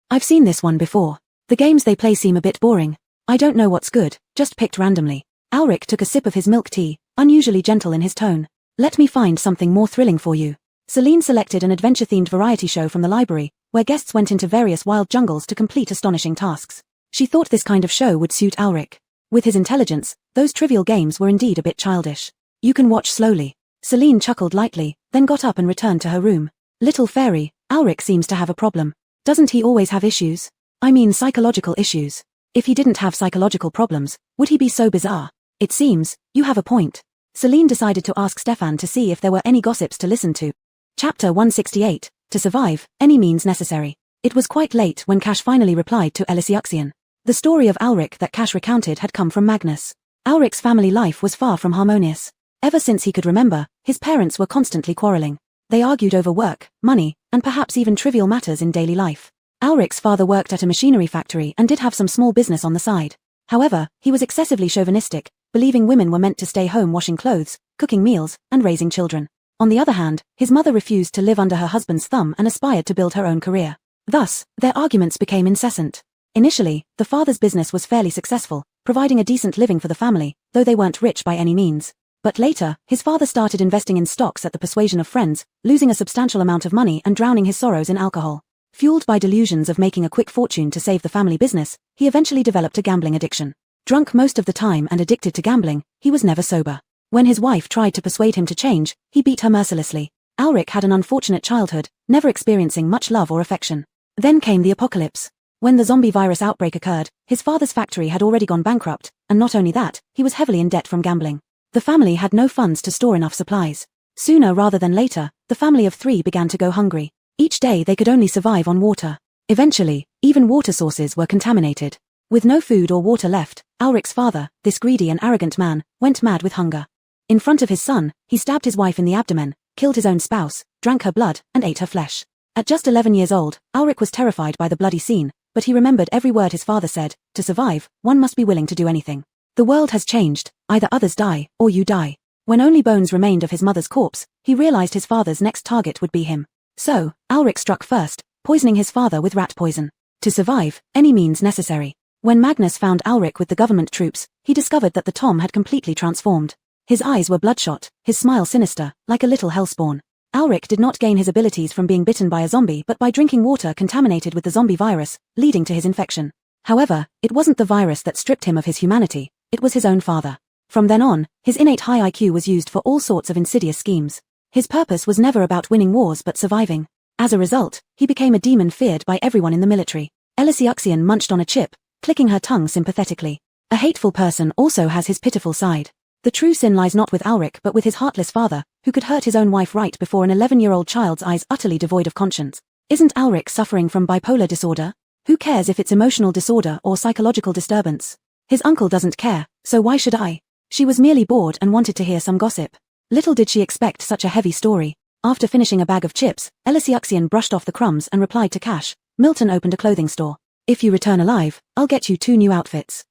S1: I've seen this one before. The games they play seem a bit boring. I don't know what's good, just picked randomly." Alric took a sip of his milk tea, unusually gentle in his tone. "Let me find something more thrilling for you." Celine selected an adventure-themed variety show from the library, where guests went into various wild jungles to complete astonishing tasks. She thought this kind of show would suit Alric. With his intelligence, those trivial games were indeed a bit childish. "You can watch slowly." Celine chuckled lightly, then got up and returned to her room. "Little fairy, Alric seems to have a problem. Doesn't he always have issues? I mean psychological issues. If he didn't have psychological problems, would he be so bizarre? It seems, you have a point." Celine decided to ask Stefan to see if there were any gossips to listen to. Chapter 168, To Survive, Any Means Necessary. It was quite late when Cash finally replied to Elysiuxian. The story of Alric that Cash recounted had come from Magnus. Alric's family life was far from harmonious. Ever since he could remember, his parents were constantly quarreling. They argued over work, money, and perhaps even trivial matters in daily life. Alric's father worked at a machinery factory and did have some small business on the side. However, he was excessively chauvinistic, believing women were meant to stay home washing clothes, cooking meals, and raising children. On the other hand, his mother refused to live under her husband's thumb and aspired to build her own career. Thus, their arguments became incessant. Initially, the father's business was fairly successful, providing a decent living for the family, though they weren't rich by any means. But later, his father started investing in stocks at the persuasion of friends, losing a substantial amount of money and drowning his sorrows in alcohol. Fueled by delusions of making a quick fortune to save the family business, he eventually developed a gambling addiction. Drunk most of the time and addicted to gambling, he was never sober. When his wife tried to persuade him to change, he beat her mercilessly. Ulrich had an unfortunate childhood, never experiencing much love or affection. Then came the apocalypse. When the zombie virus outbreak occurred, his father's factory had already gone bankrupt, and not only that, he was heavily in debt from gambling. The family had no funds to store enough supplies. Sooner rather than later, the family of 3 began to go hungry. Each day they could only survive on water. Eventually, even water sources were contaminated. With no food or water left, Ulrich's father, this greedy and arrogant man, went mad with hunger. In front of his son, he stabbed his wife in the abdomen, killed his own spouse, drank her blood, and ate her flesh. At just 11 years old, Ulrich was terrified by the bloody scene, but he remembered every word his father said: to survive, one must be willing to do anything. The world has changed, either others die, or you die. When only bones remained of his mother's corpse, he realized his father's next target would be him. So, Ulrich struck first, poisoning his father with rat poison. To survive, any means necessary. When Magnus found Ulrich with the government troops, he discovered that the Tom had completely transformed. His eyes were bloodshot, his smile sinister, like a little hellspawn. Ulrich did not gain his abilities from being bitten by a zombie but by drinking water contaminated with the zombie virus, leading to his infection. However, it wasn't the virus that stripped him of his humanity, it was his own father. From then on, his innate high IQ was used for all sorts of insidious schemes. His purpose was never about winning wars but surviving. As a result, he became a demon feared by everyone in the military. Elysiuxian munched on a chip, clicking her tongue sympathetically. A hateful person also has his pitiful side. The true sin lies not with Ulrich but with his heartless father, who could hurt his own wife right before an 11-year-old child's eyes utterly devoid of conscience. Isn't Ulrich suffering from bipolar disorder? Who cares if it's emotional disorder or psychological disturbance? His uncle doesn't care, so why should I? She was merely bored and wanted to hear some gossip. Little did she expect such a heavy story. After finishing a bag of chips, Elysiuxian brushed off the crumbs and replied to Cash. Milton opened a clothing store. If you return alive, I'll get you 2 new outfits.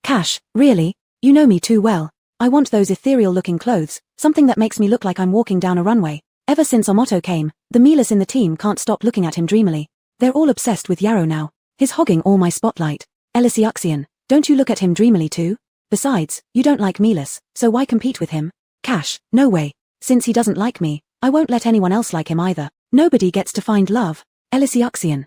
S1: Cash, really? You know me too well. I want those ethereal-looking clothes, something that makes me look like I'm walking down a runway. Ever since Omoto came, the Milas in the team can't stop looking at him dreamily. They're all obsessed with Yarrow now. He's hogging all my spotlight. Elysiuxian, don't you look at him dreamily too? Besides, you don't like Milas, so why compete with him? Cash, no way. Since he doesn't like me, I won't let anyone else like him either. Nobody gets to find love. Elysiuxian,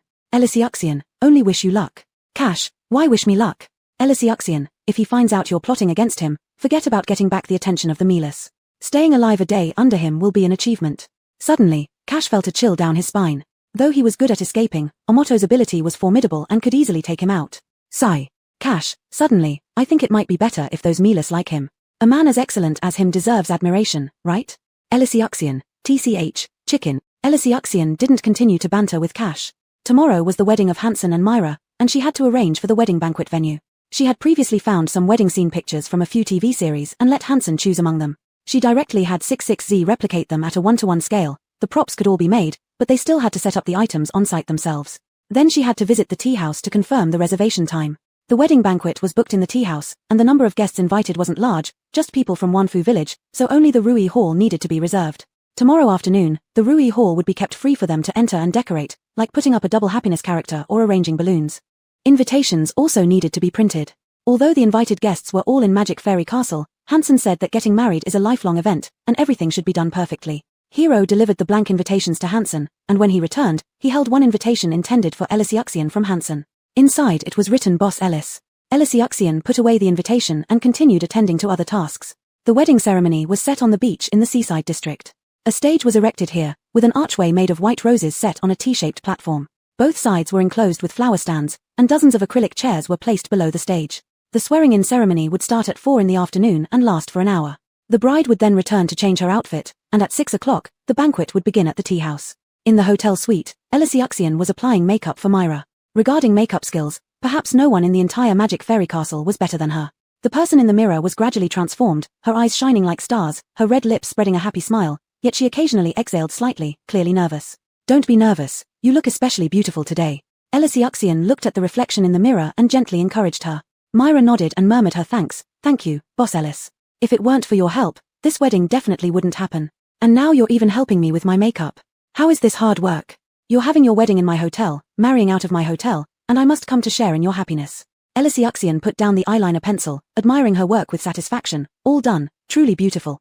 S1: only wish you luck. Cash, why wish me luck? Elysiuxian, if he finds out you're plotting against him, forget about getting back the attention of the Milas. Staying alive a day under him will be an achievement. Suddenly, Cash felt a chill down his spine. Though he was good at escaping, Omoto's ability was formidable and could easily take him out. Sigh. Cash, suddenly, I think it might be better if those Milas like him. A man as excellent as him deserves admiration, right? Elysiuxian, TCH, chicken. Elysiuxian didn't continue to banter with Cash. Tomorrow was the wedding of Hansen and Myra, and she had to arrange for the wedding banquet venue. She had previously found some wedding scene pictures from a few TV series and let Hansen choose among them. She directly had 66Z replicate them at a 1-to-1 scale. The props could all be made, but they still had to set up the items on site themselves. Then she had to visit the tea house to confirm the reservation time. The wedding banquet was booked in the tea house, and the number of guests invited wasn't large, just people from Wanfu village, so only the Rui Hall needed to be reserved. Tomorrow afternoon, the Rui Hall would be kept free for them to enter and decorate, like putting up a double happiness character or arranging balloons. Invitations also needed to be printed. Although the invited guests were all in Magic Fairy Castle, Hansen said that getting married is a lifelong event, and everything should be done perfectly. Hero delivered the blank invitations to Hansen, and when he returned, he held one invitation intended for Elysiuxian from Hansen. Inside it was written Boss Ellis. Elysiuxian put away the invitation and continued attending to other tasks. The wedding ceremony was set on the beach in the seaside district. A stage was erected here, with an archway made of white roses set on a T-shaped platform. Both sides were enclosed with flower stands, and dozens of acrylic chairs were placed below the stage. The swearing-in ceremony would start at 4 in the afternoon and last for an hour. The bride would then return to change her outfit, and at 6 o'clock, the banquet would begin at the tea house. In the hotel suite, Elysiuxian was applying makeup for Myra. Regarding makeup skills, perhaps no one in the entire Magic Fairy Castle was better than her. The person in the mirror was gradually transformed, her eyes shining like stars, her red lips spreading a happy smile, yet she occasionally exhaled slightly, clearly nervous. Don't be nervous, you look especially beautiful today. Elysiuxian looked at the reflection in the mirror and gently encouraged her. Myra nodded and murmured her thanks. Thank you, Boss Ellis. If it weren't for your help, this wedding definitely wouldn't happen. And now you're even helping me with my makeup. How is this hard work? You're having your wedding in my hotel, marrying out of my hotel, and I must come to share in your happiness. Elysiuxian put down the eyeliner pencil, admiring her work with satisfaction. All done, truly beautiful.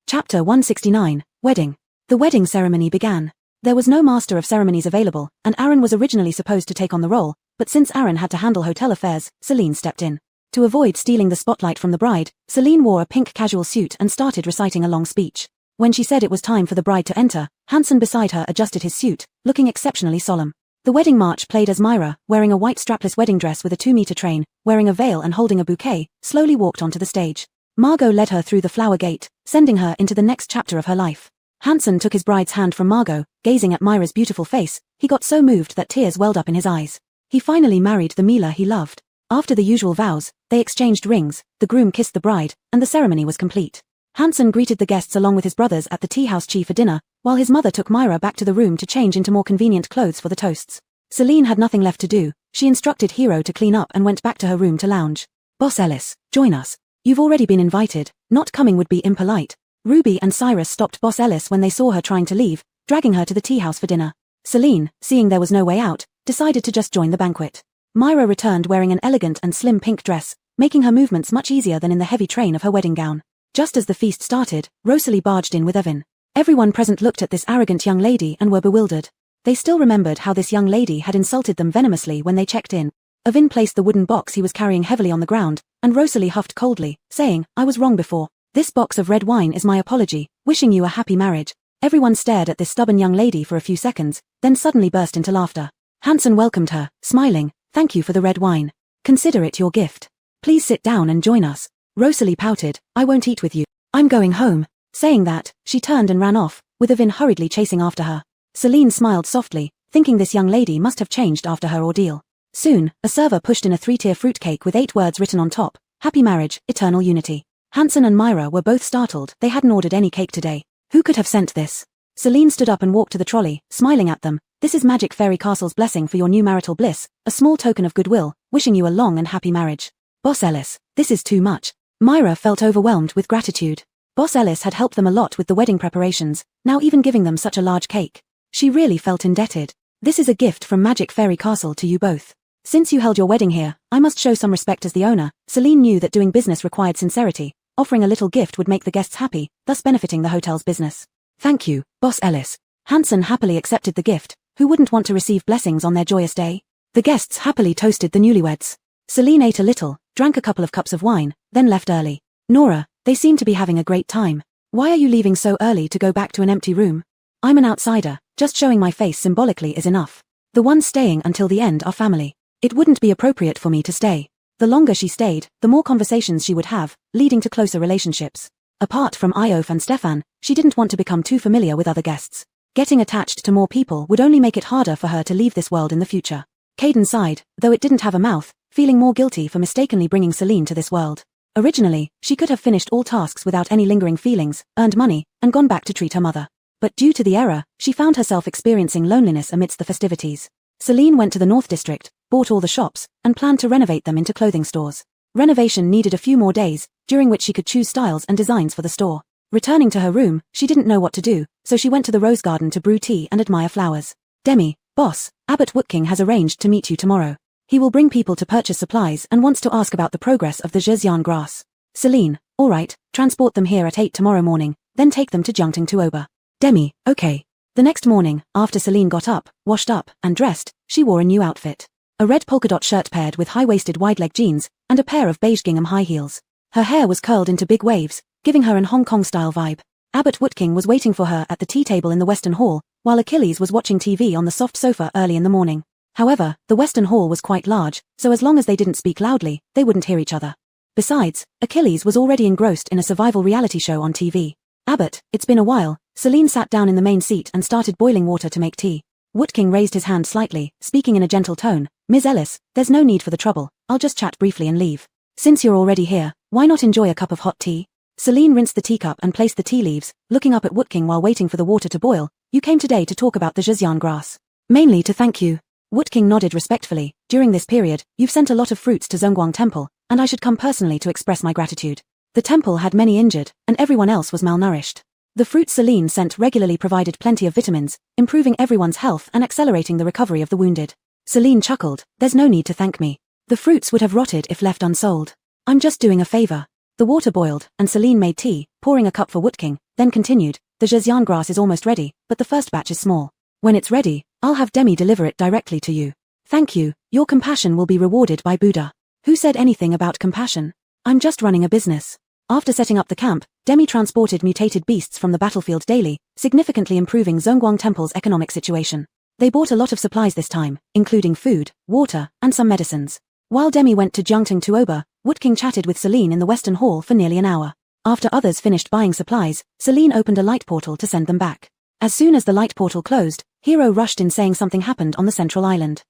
S1: Chapter 169, Wedding. The wedding ceremony began. There was no master of ceremonies available, and Aaron was originally supposed to take on the role, but since Aaron had to handle hotel affairs, Celine stepped in. To avoid stealing the spotlight from the bride, Celine wore a pink casual suit and started reciting a long speech. When she said it was time for the bride to enter, Hansen beside her adjusted his suit, looking exceptionally solemn. The wedding march played as Myra, wearing a white strapless wedding dress with a 2-meter train, wearing a veil and holding a bouquet, slowly walked onto the stage. Margot led her through the flower gate, sending her into the next chapter of her life. Hansen took his bride's hand from Margot, gazing at Myra's beautiful face. He got so moved that tears welled up in his eyes. He finally married the Mila he loved. After the usual vows, they exchanged rings, the groom kissed the bride, and the ceremony was complete. Hansen greeted the guests along with his brothers at the tea house for dinner, while his mother took Myra back to the room to change into more convenient clothes for the toasts. Celine had nothing left to do. She instructed Hero to clean up and went back to her room to lounge. Boss Ellis, join us. You've already been invited. Not coming would be impolite. Ruby and Cyrus stopped Boss Ellis when they saw her trying to leave, dragging her to the tea house for dinner. Celine, seeing there was no way out, decided to just join the banquet. Myra returned wearing an elegant and slim pink dress, making her movements much easier than in the heavy train of her wedding gown. Just as the feast started, Rosalie barged in with Evan. Everyone present looked at this arrogant young lady and were bewildered. They still remembered how this young lady had insulted them venomously when they checked in. Evan placed the wooden box he was carrying heavily on the ground, and Rosalie huffed coldly, saying, "I was wrong before. This box of red wine is my apology, wishing you a happy marriage." Everyone stared at this stubborn young lady for a few seconds, then suddenly burst into laughter. Hansen welcomed her, smiling, "Thank you for the red wine. Consider it your gift. Please sit down and join us." Rosalie pouted, "I won't eat with you. I'm going home." Saying that, she turned and ran off, with Evan hurriedly chasing after her. Celine smiled softly, thinking this young lady must have changed after her ordeal. Soon, a server pushed in a 3-tier fruitcake with 8 words written on top: "Happy marriage, eternal unity." Hansen and Myra were both startled. They hadn't ordered any cake today. Who could have sent this? Celine stood up and walked to the trolley, smiling at them. "This is Magic Fairy Castle's blessing for your new marital bliss, a small token of goodwill, wishing you a long and happy marriage." Boss Ellis, this is too much. Myra felt overwhelmed with gratitude. Boss Ellis had helped them a lot with the wedding preparations, now even giving them such a large cake. She really felt indebted. "This is a gift from Magic Fairy Castle to you both. Since you held your wedding here, I must show some respect as the owner." Celine knew that doing business required sincerity. Offering a little gift would make the guests happy, thus benefiting the hotel's business. "Thank you, Boss Ellis." Hansen happily accepted the gift. Who wouldn't want to receive blessings on their joyous day? The guests happily toasted the newlyweds. Celine ate a little, drank a couple of cups of wine, then left early. "Nora, they seem to be having a great time. Why are you leaving so early to go back to an empty room?" "I'm an outsider, just showing my face symbolically is enough. The ones staying until the end are family. It wouldn't be appropriate for me to stay." The longer she stayed, the more conversations she would have, leading to closer relationships. Apart from Iof and Stefan, she didn't want to become too familiar with other guests. Getting attached to more people would only make it harder for her to leave this world in the future. Caden sighed, though it didn't have a mouth, feeling more guilty for mistakenly bringing Celine to this world. Originally, she could have finished all tasks without any lingering feelings, earned money, and gone back to treat her mother. But due to the error, she found herself experiencing loneliness amidst the festivities. Celine went to the North District, bought all the shops, and planned to renovate them into clothing stores. Renovation needed a few more days, during which she could choose styles and designs for the store. Returning to her room, she didn't know what to do, so she went to the rose garden to brew tea and admire flowers. "Demi, boss, Abbot Woodking has arranged to meet you tomorrow. He will bring people to purchase supplies and wants to ask about the progress of the Zhejiang grass." Celine, "All right, transport them here at 8 tomorrow morning, then take them to Jiangting Tuoba." Demi, "Okay." The next morning, after Celine got up, washed up, and dressed, she wore a new outfit. A red polka dot shirt paired with high-waisted wide-leg jeans, and a pair of beige gingham high heels. Her hair was curled into big waves, giving her an Hong Kong-style vibe. Abbot Woodking was waiting for her at the tea table in the Western Hall, while Achilles was watching TV on the soft sofa early in the morning. However, the Western Hall was quite large, so as long as they didn't speak loudly, they wouldn't hear each other. Besides, Achilles was already engrossed in a survival reality show on TV. "Abbot, it's been a while." Celine sat down in the main seat and started boiling water to make tea. Woodking raised his hand slightly, speaking in a gentle tone. "Ms. Ellis, there's no need for the trouble, I'll just chat briefly and leave. Since you're already here, why not enjoy a cup of hot tea?" Celine rinsed the teacup and placed the tea leaves, looking up at Woodking while waiting for the water to boil. "You came today to talk about the Zhejiang grass." "Mainly to thank you." Woodking nodded respectfully. "During this period, you've sent a lot of fruits to Zhongguang Temple, and I should come personally to express my gratitude. The temple had many injured, and everyone else was malnourished. The fruits Celine sent regularly provided plenty of vitamins, improving everyone's health and accelerating the recovery of the wounded." Celine chuckled. "There's no need to thank me. The fruits would have rotted if left unsold. I'm just doing a favor." The water boiled, and Celine made tea, pouring a cup for Woodking, then continued. "The Zhejiang grass is almost ready, but the first batch is small. When it's ready, I'll have Demi deliver it directly to you." "Thank you, your compassion will be rewarded by Buddha." "Who said anything about compassion? I'm just running a business." After setting up the camp, Demi transported mutated beasts from the battlefield daily, significantly improving Zhongguang Temple's economic situation. They bought a lot of supplies this time, including food, water, and some medicines. While Demi went to Jiangtang Tuoba, Woodking chatted with Celine in the Western Hall for nearly an hour. After others finished buying supplies, Celine opened a light portal to send them back. As soon as the light portal closed, Hero rushed in saying something happened on the central island.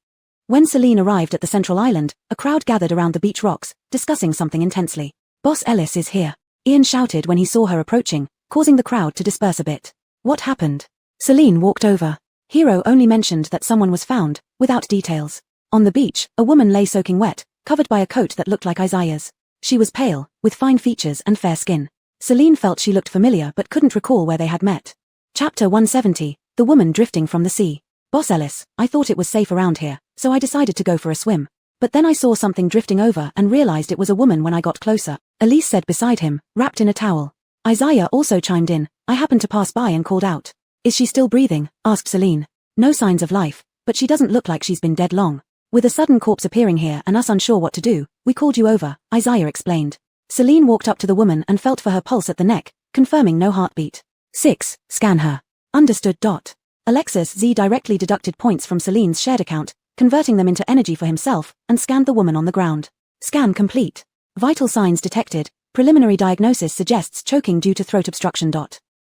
S1: When Celine arrived at the central island, a crowd gathered around the beach rocks, discussing something intensely. Boss Ellis is here, Ian shouted when he saw her approaching, causing the crowd to disperse a bit. What happened? Celine walked over. Hero only mentioned that someone was found, without details. On the beach, a woman lay soaking wet, covered by a coat that looked like Isaiah's. She was pale, with fine features and fair skin. Celine felt she looked familiar but couldn't recall where they had met. Chapter 170, The Woman Drifting from the Sea. Boss Ellis, I thought it was safe around here, so I decided to go for a swim. But then I saw something drifting over and realized it was a woman when I got closer, Elise said beside him, wrapped in a towel. Isaiah also chimed in. I happened to pass by and called out. Is she still breathing? Asked Celine. No signs of life, but she doesn't look like she's been dead long. With a sudden corpse appearing here and us unsure what to do, we called you over, Isaiah explained. Celine walked up to the woman and felt for her pulse at the neck, confirming no heartbeat. 6. Scan her. Understood. Alexis Z directly deducted points from Celine's shared account, converting them into energy for himself, and scanned the woman on the ground. Scan complete. Vital signs detected. Preliminary diagnosis suggests choking due to throat obstruction.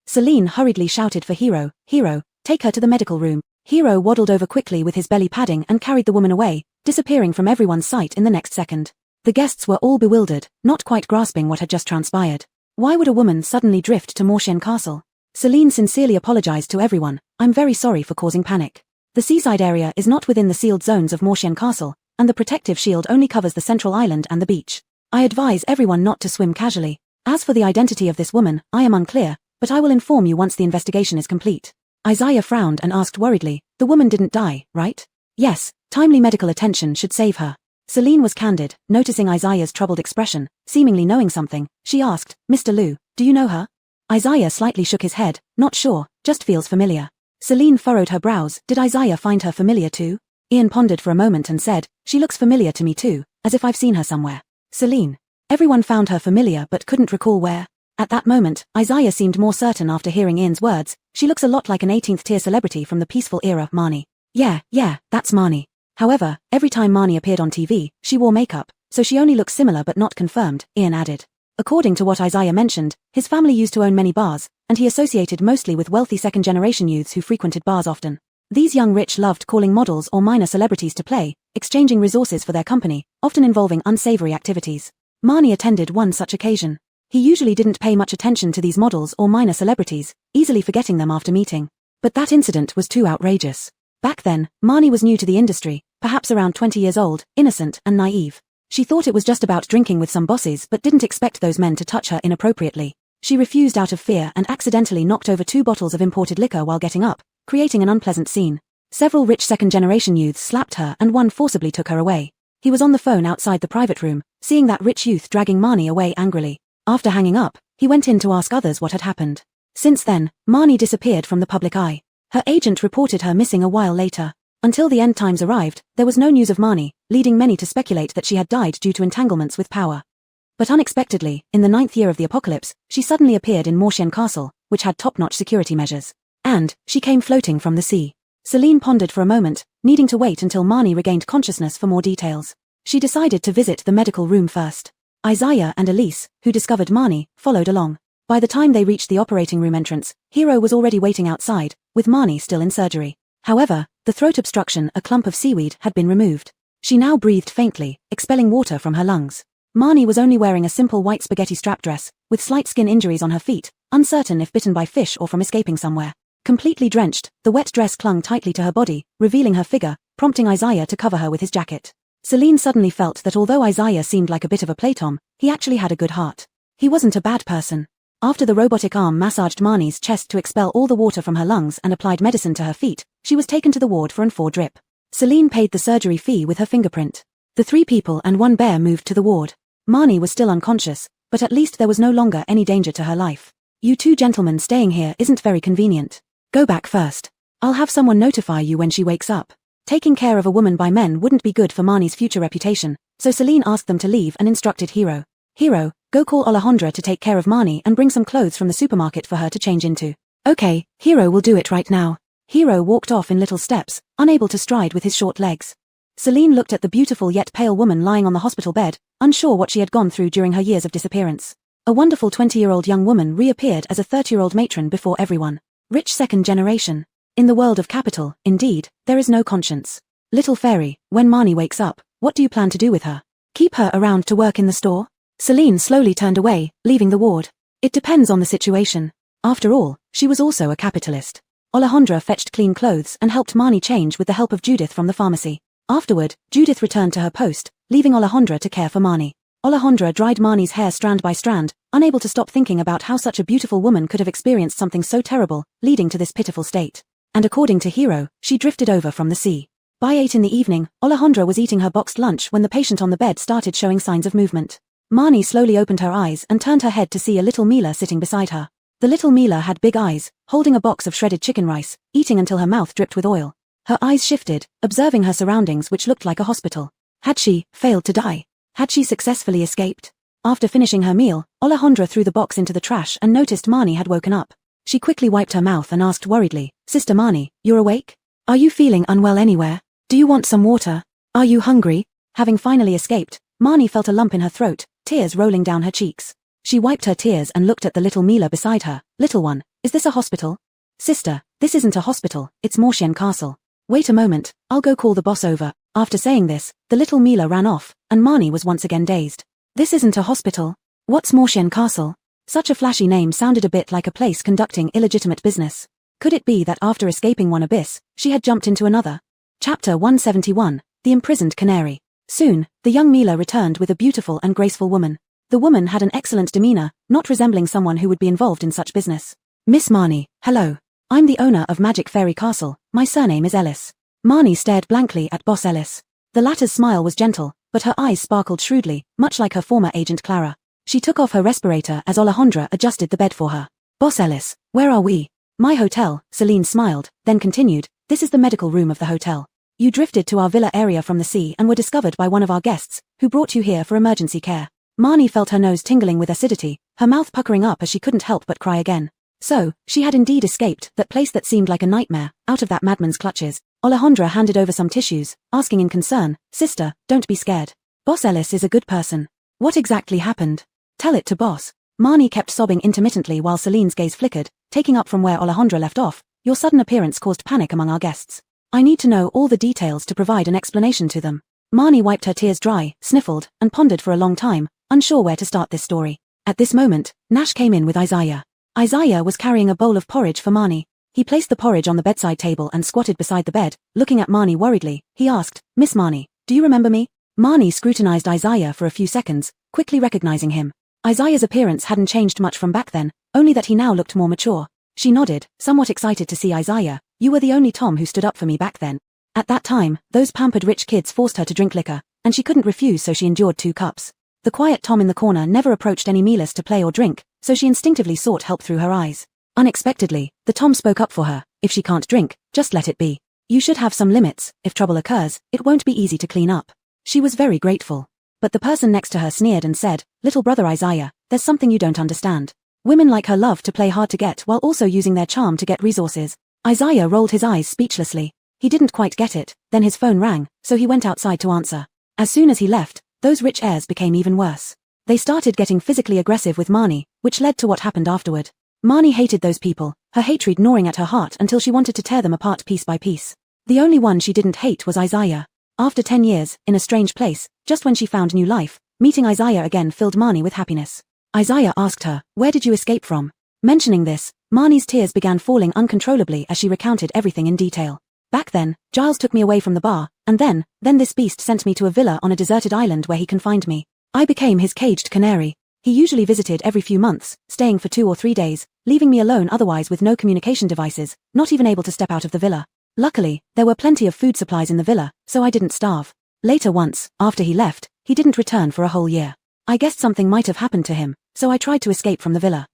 S1: Celine hurriedly shouted for Hero. Hero, take her to the medical room. Hero waddled over quickly with his belly padding and carried the woman away, disappearing from everyone's sight in the next second. The guests were all bewildered, not quite grasping what had just transpired. Why would a woman suddenly drift to Morshen Castle? Celine sincerely apologized to everyone. I'm very sorry for causing panic. The seaside area is not within the sealed zones of Morshen Castle, and the protective shield only covers the central island and the beach. I advise everyone not to swim casually. As for the identity of this woman, I am unclear, but I will inform you once the investigation is complete. Isaiah frowned and asked worriedly, the woman didn't die, right? Yes, timely medical attention should save her. Celine was candid, noticing Isaiah's troubled expression, seemingly knowing something. She asked, Mr. Liu, do you know her? Isaiah slightly shook his head, not sure, just feels familiar. Celine furrowed her brows. Did Isaiah find her familiar too? Ian pondered for a moment and said, she looks familiar to me too, as if I've seen her somewhere. Celine. Everyone found her familiar but couldn't recall where. At that moment, Isaiah seemed more certain after hearing Ian's words. She looks a lot like an 18th tier celebrity from the peaceful era, Marnie. Yeah, that's Marnie. However, every time Marnie appeared on TV, she wore makeup, so she only looks similar but not confirmed, Ian added. According to what Isaiah mentioned, his family used to own many bars, and he associated mostly with wealthy second-generation youths who frequented bars often. These young rich loved calling models or minor celebrities to play, exchanging resources for their company, often involving unsavory activities. Marnie attended one such occasion. He usually didn't pay much attention to these models or minor celebrities, easily forgetting them after meeting. But that incident was too outrageous. Back then, Marnie was new to the industry, perhaps around 20 years old, innocent and naive. She thought it was just about drinking with some bosses but didn't expect those men to touch her inappropriately. She refused out of fear and accidentally knocked over 2 bottles of imported liquor while getting up, creating an unpleasant scene. Several rich second-generation youths slapped her and one forcibly took her away. He was on the phone outside the private room, seeing that rich youth dragging Marnie away angrily. After hanging up, he went in to ask others what had happened. Since then, Marnie disappeared from the public eye. Her agent reported her missing a while later. Until the end times arrived, there was no news of Marnie, leading many to speculate that she had died due to entanglements with power. But unexpectedly, in the 9th year of the apocalypse, she suddenly appeared in Morshen Castle, which had top-notch security measures. And, she came floating from the sea. Celine pondered for a moment, needing to wait until Marnie regained consciousness for more details. She decided to visit the medical room first. Isaiah and Elise, who discovered Marnie, followed along. By the time they reached the operating room entrance, Hero was already waiting outside, with Marnie still in surgery. However, the throat obstruction, a clump of seaweed, had been removed. She now breathed faintly, expelling water from her lungs. Marnie was only wearing a simple white spaghetti strap dress, with slight skin injuries on her feet, uncertain if bitten by fish or from escaping somewhere. Completely drenched, the wet dress clung tightly to her body, revealing her figure, prompting Isaiah to cover her with his jacket. Celine suddenly felt that although Isaiah seemed like a bit of a playtom, he actually had a good heart. He wasn't a bad person. After the robotic arm massaged Marnie's chest to expel all the water from her lungs and applied medicine to her feet, she was taken to the ward for an 4 drip. Celine paid the surgery fee with her fingerprint. The 3 people and 1 bear moved to the ward. Marnie was still unconscious, but at least there was no longer any danger to her life. You 2 gentlemen staying here isn't very convenient. Go back first. I'll have someone notify you when she wakes up. Taking care of a woman by men wouldn't be good for Marnie's future reputation, so Celine asked them to leave and instructed Hero. Hero, Go call Alejandra to take care of Marnie and bring some clothes from the supermarket for her to change into. Okay, Hero will do it right now. Hero walked off in little steps, unable to stride with his short legs. Celine looked at the beautiful yet pale woman lying on the hospital bed, unsure what she had gone through during her years of disappearance. A wonderful 20-year-old young woman reappeared as a 30-year-old matron before everyone. Rich second generation. In the world of capital, indeed, there is no conscience. Little fairy, when Marnie wakes up, what do you plan to do with her? Keep her around to work in the store? Celine slowly turned away, leaving the ward. It depends on the situation. After all, she was also a capitalist. Alejandra fetched clean clothes and helped Marnie change with the help of Judith from the pharmacy. Afterward, Judith returned to her post, leaving Alejandra to care for Marnie. Alejandra dried Marnie's hair strand by strand, unable to stop thinking about how such a beautiful woman could have experienced something so terrible, leading to this pitiful state. And according to Hero, she drifted over from the sea. By 8 in the evening, Alejandra was eating her boxed lunch when the patient on the bed started showing signs of movement. Marnie slowly opened her eyes and turned her head to see a little Mila sitting beside her. The little Mila had big eyes, holding a box of shredded chicken rice, eating until her mouth dripped with oil. Her eyes shifted, observing her surroundings which looked like a hospital. Had she failed to die? Had she successfully escaped? After finishing her meal, Alejandra threw the box into the trash and noticed Marnie had woken up. She quickly wiped her mouth and asked worriedly, Sister Marnie, you're awake? Are you feeling unwell anywhere? Do you want some water? Are you hungry? Having finally escaped, Marnie felt a lump in her throat, tears rolling down her cheeks. She wiped her tears and looked at the little Mila beside her. Little one, is this a hospital? Sister, this isn't a hospital, it's Mortian Castle. Wait a moment, I'll go call the boss over. After saying this, the little Mila ran off, and Marnie was once again dazed. This isn't a hospital. What's Mortian Castle? Such a flashy name sounded a bit like a place conducting illegitimate business. Could it be that after escaping one abyss, she had jumped into another? Chapter 171, The Imprisoned Canary. Soon, the young Mila returned with a beautiful and graceful woman. The woman had an excellent demeanor, not resembling someone who would be involved in such business. Miss Marnie, hello. I'm the owner of Magic Fairy Castle, my surname is Ellis. Marnie stared blankly at Boss Ellis. The latter's smile was gentle, but her eyes sparkled shrewdly, much like her former agent Clara. She took off her respirator as Alejandra adjusted the bed for her. Boss Ellis, where are we? My hotel, Celine smiled, then continued, this is the medical room of the hotel. You drifted to our villa area from the sea and were discovered by one of our guests, who brought you here for emergency care. Marnie felt her nose tingling with acidity, her mouth puckering up as she couldn't help but cry again. So, she had indeed escaped that place that seemed like a nightmare, out of that madman's clutches. Alejandra handed over some tissues, asking in concern, Sister, don't be scared. Boss Ellis is a good person. What exactly happened? Tell it to Boss. Marnie kept sobbing intermittently while Celine's gaze flickered, taking up from where Alejandra left off. Your sudden appearance caused panic among our guests. I need to know all the details to provide an explanation to them. Marnie wiped her tears dry, sniffled, and pondered for a long time, unsure where to start this story. At this moment, Nash came in with Isaiah. Isaiah was carrying a bowl of porridge for Marnie. He placed the porridge on the bedside table and squatted beside the bed, looking at Marnie worriedly. He asked, Miss Marnie, do you remember me? Marnie scrutinized Isaiah for a few seconds, quickly recognizing him. Isaiah's appearance hadn't changed much from back then, only that he now looked more mature. She nodded, somewhat excited to see Isaiah. You were the only Tom who stood up for me back then. At that time, those pampered rich kids forced her to drink liquor, and she couldn't refuse, so she endured 2 cups. The quiet Tom in the corner never approached any Milas to play or drink, so she instinctively sought help through her eyes. Unexpectedly, the Tom spoke up for her. If she can't drink, just let it be. You should have some limits. If trouble occurs, it won't be easy to clean up. She was very grateful. But the person next to her sneered and said, Little brother Isaiah, there's something you don't understand. Women like her love to play hard to get while also using their charm to get resources. Isaiah rolled his eyes speechlessly. He didn't quite get it, then his phone rang, so he went outside to answer. As soon as he left, those rich heirs became even worse. They started getting physically aggressive with Marnie, which led to what happened afterward. Marnie hated those people, her hatred gnawing at her heart until she wanted to tear them apart piece by piece. The only one she didn't hate was Isaiah. After 10 years, in a strange place, just when she found new life, meeting Isaiah again filled Marnie with happiness. Isaiah asked her, where did you escape from? Mentioning this, Marnie's tears began falling uncontrollably as she recounted everything in detail. Back then, Giles took me away from the bar, and then this beast sent me to a villa on a deserted island where he confined me. I became his caged canary. He usually visited every few months, staying for 2 or 3 days, leaving me alone otherwise with no communication devices, not even able to step out of the villa. Luckily, there were plenty of food supplies in the villa, so I didn't starve. Later once, after he left, he didn't return for a whole year. I guessed something might have happened to him, so I tried to escape from the villa.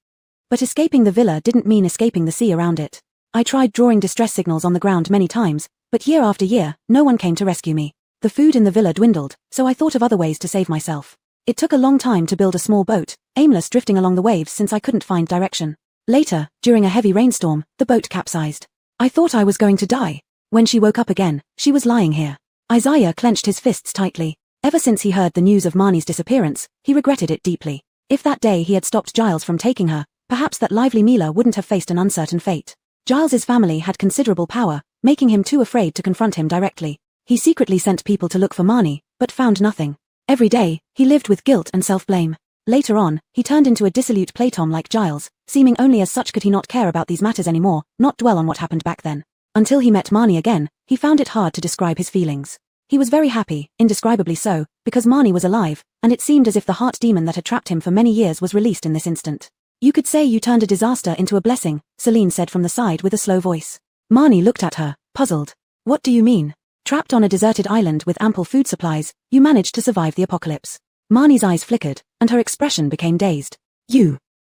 S1: But escaping the villa didn't mean escaping the sea around it. I tried drawing distress signals on the ground many times, but year after year, no one came to rescue me. The food in the villa dwindled, so I thought of other ways to save myself. It took a long time to build a small boat, aimless drifting along the waves since I couldn't find direction. Later, during a heavy rainstorm, the boat capsized. I thought I was going to die. When she woke up again, she was lying here. Isaiah clenched his fists tightly. Ever since he heard the news of Marnie's disappearance, he regretted it deeply. If that day he had stopped Giles from taking her, perhaps that lively Mila wouldn't have faced an uncertain fate. Giles's family had considerable power, making him too afraid to confront him directly. He secretly sent people to look for Marnie, but found nothing. Every day, he lived with guilt and self-blame. Later on, he turned into a dissolute playtom like Giles, seeming only as such could he not care about these matters anymore, not dwell on what happened back then. Until he met Marnie again, he found it hard to describe his feelings. He was very happy, indescribably so, because Marnie was alive, and it seemed as if the heart demon that had trapped him for many years was released in this instant. You could say you turned a disaster into a blessing, Celine said from the side with a slow voice. Marnie looked at her, puzzled. What do you mean? Trapped on a deserted island with ample food supplies, you managed to survive the apocalypse. Marnie's eyes flickered, and her expression became dazed.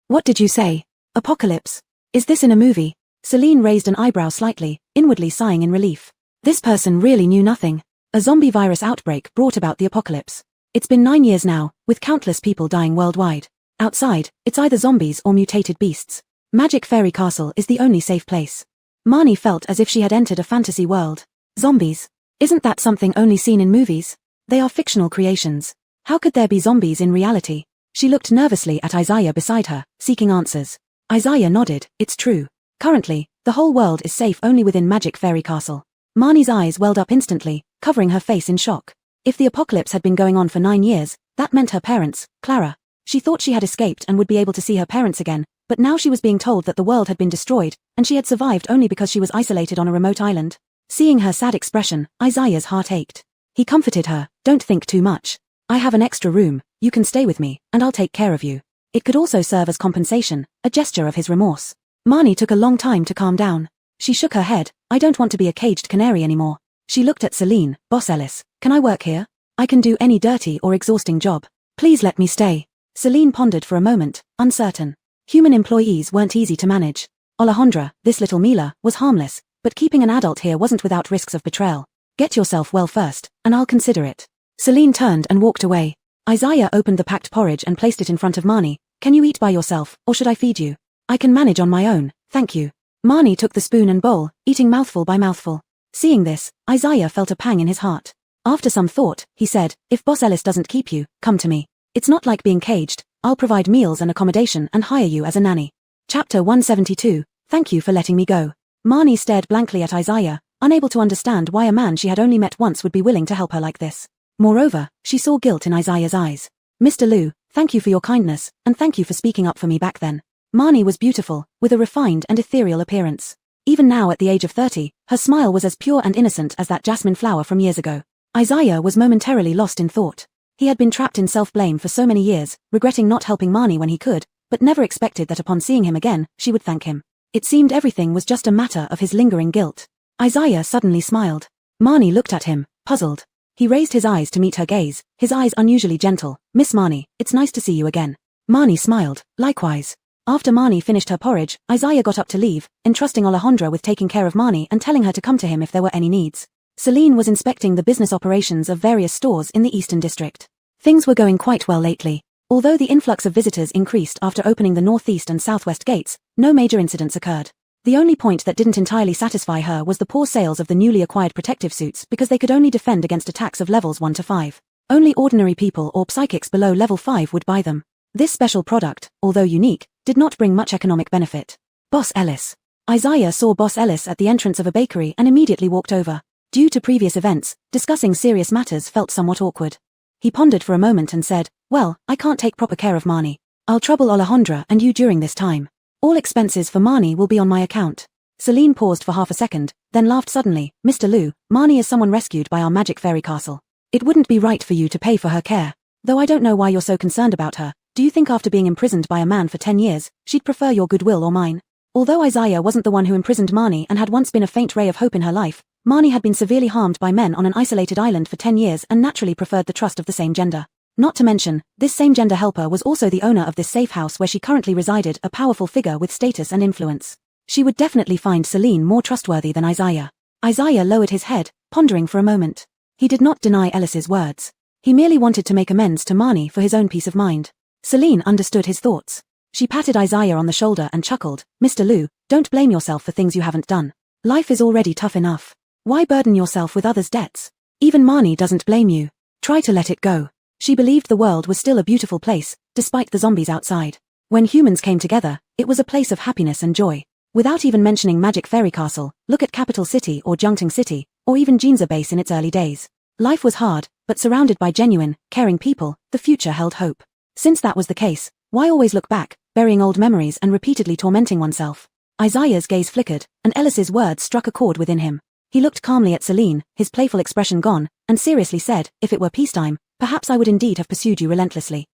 S1: What did you say? Apocalypse? Is this in a movie? Celine raised an eyebrow slightly, inwardly sighing in relief. This person really knew nothing. A zombie virus outbreak brought about the apocalypse. It's been 9 years now, with countless people dying worldwide. Outside, it's either zombies or mutated beasts. Magic Fairy Castle is the only safe place. Marnie felt as if she had entered a fantasy world. Zombies? Isn't that something only seen in movies? They are fictional creations. How could there be zombies in reality? She looked nervously at Isaiah beside her, seeking answers. Isaiah nodded, it's true. Currently, the whole world is safe only within Magic Fairy Castle. Marnie's eyes welled up instantly, covering her face in shock. If the apocalypse had been going on for 9 years, that meant her parents, Clara. She thought she had escaped and would be able to see her parents again, but now she was being told that the world had been destroyed, and she had survived only because she was isolated on a remote island. Seeing her sad expression, Isaiah's heart ached. He comforted her, don't think too much. I have an extra room, you can stay with me, and I'll take care of you. It could also serve as compensation, a gesture of his remorse. Marnie took a long time to calm down. She shook her head, I don't want to be a caged canary anymore. She looked at Celine, Boss Ellis, can I work here? I can do any dirty or exhausting job. Please let me stay. Celine pondered for a moment, uncertain. Human employees weren't easy to manage. Alejandra, this little Mila, was harmless, but keeping an adult here wasn't without risks of betrayal. Get yourself well first, and I'll consider it. Celine turned and walked away. Isaiah opened the packed porridge and placed it in front of Marnie. Can you eat by yourself, or should I feed you? I can manage on my own, thank you. Marnie took the spoon and bowl, eating mouthful by mouthful. Seeing this, Isaiah felt a pang in his heart. After some thought, he said, if Boss Ellis doesn't keep you, come to me. It's not like being caged, I'll provide meals and accommodation and hire you as a nanny. Chapter 172, Thank you for letting me go. Marnie stared blankly at Isaiah, unable to understand why a man she had only met once would be willing to help her like this. Moreover, she saw guilt in Isaiah's eyes. Mr. Liu, thank you for your kindness, and thank you for speaking up for me back then. Marnie was beautiful, with a refined and ethereal appearance. Even now at the age of 30, her smile was as pure and innocent as that jasmine flower from years ago. Isaiah was momentarily lost in thought. He had been trapped in self-blame for so many years, regretting not helping Marnie when he could, but never expected that upon seeing him again, she would thank him. It seemed everything was just a matter of his lingering guilt. Isaiah suddenly smiled. Marnie looked at him, puzzled. He raised his eyes to meet her gaze, his eyes unusually gentle. Miss Marnie, it's nice to see you again. Marnie smiled, likewise. After Marnie finished her porridge, Isaiah got up to leave, entrusting Alejandra with taking care of Marnie and telling her to come to him if there were any needs. Celine was inspecting the business operations of various stores in the Eastern District. Things were going quite well lately. Although the influx of visitors increased after opening the northeast and southwest gates, no major incidents occurred. The only point that didn't entirely satisfy her was the poor sales of the newly acquired protective suits because they could only defend against attacks of levels 1 to 5. Only ordinary people or psychics below level 5 would buy them. This special product, although unique, did not bring much economic benefit. Boss Ellis. Isaiah saw Boss Ellis at the entrance of a bakery and immediately walked over. Due to previous events, discussing serious matters felt somewhat awkward. He pondered for a moment and said, well, I can't take proper care of Marnie. I'll trouble Alejandra and you during this time. All expenses for Marnie will be on my account. Celine paused for half a second, then laughed suddenly. Mr. Liu, Marnie is someone rescued by our Magic Fairy Castle. It wouldn't be right for you to pay for her care. Though I don't know why you're so concerned about her. Do you think after being imprisoned by a man for 10 years, she'd prefer your goodwill or mine? Although Isaiah wasn't the one who imprisoned Marnie and had once been a faint ray of hope in her life, Marnie had been severely harmed by men on an isolated island for 10 years and naturally preferred the trust of the same gender. Not to mention, this same gender helper was also the owner of this safe house where she currently resided, a powerful figure with status and influence. She would definitely find Celine more trustworthy than Isaiah. Isaiah lowered his head, pondering for a moment. He did not deny Ellis's words. He merely wanted to make amends to Marnie for his own peace of mind. Celine understood his thoughts. She patted Isaiah on the shoulder and chuckled, "Mr. Liu, don't blame yourself for things you haven't done. Life is already tough enough. Why burden yourself with others' debts? Even Marnie doesn't blame you. Try to let it go." She believed the world was still a beautiful place, despite the zombies outside. When humans came together, it was a place of happiness and joy. Without even mentioning Magic Fairy Castle, look at Capital City or Jungting City, or even Jinza Base in its early days. Life was hard, but surrounded by genuine, caring people, the future held hope. Since that was the case, why always look back, burying old memories and repeatedly tormenting oneself? Isaiah's gaze flickered, and Ellis's words struck a chord within him. He looked calmly at Celine, his playful expression gone, and seriously said, "If it were peacetime, perhaps I would indeed have pursued you relentlessly."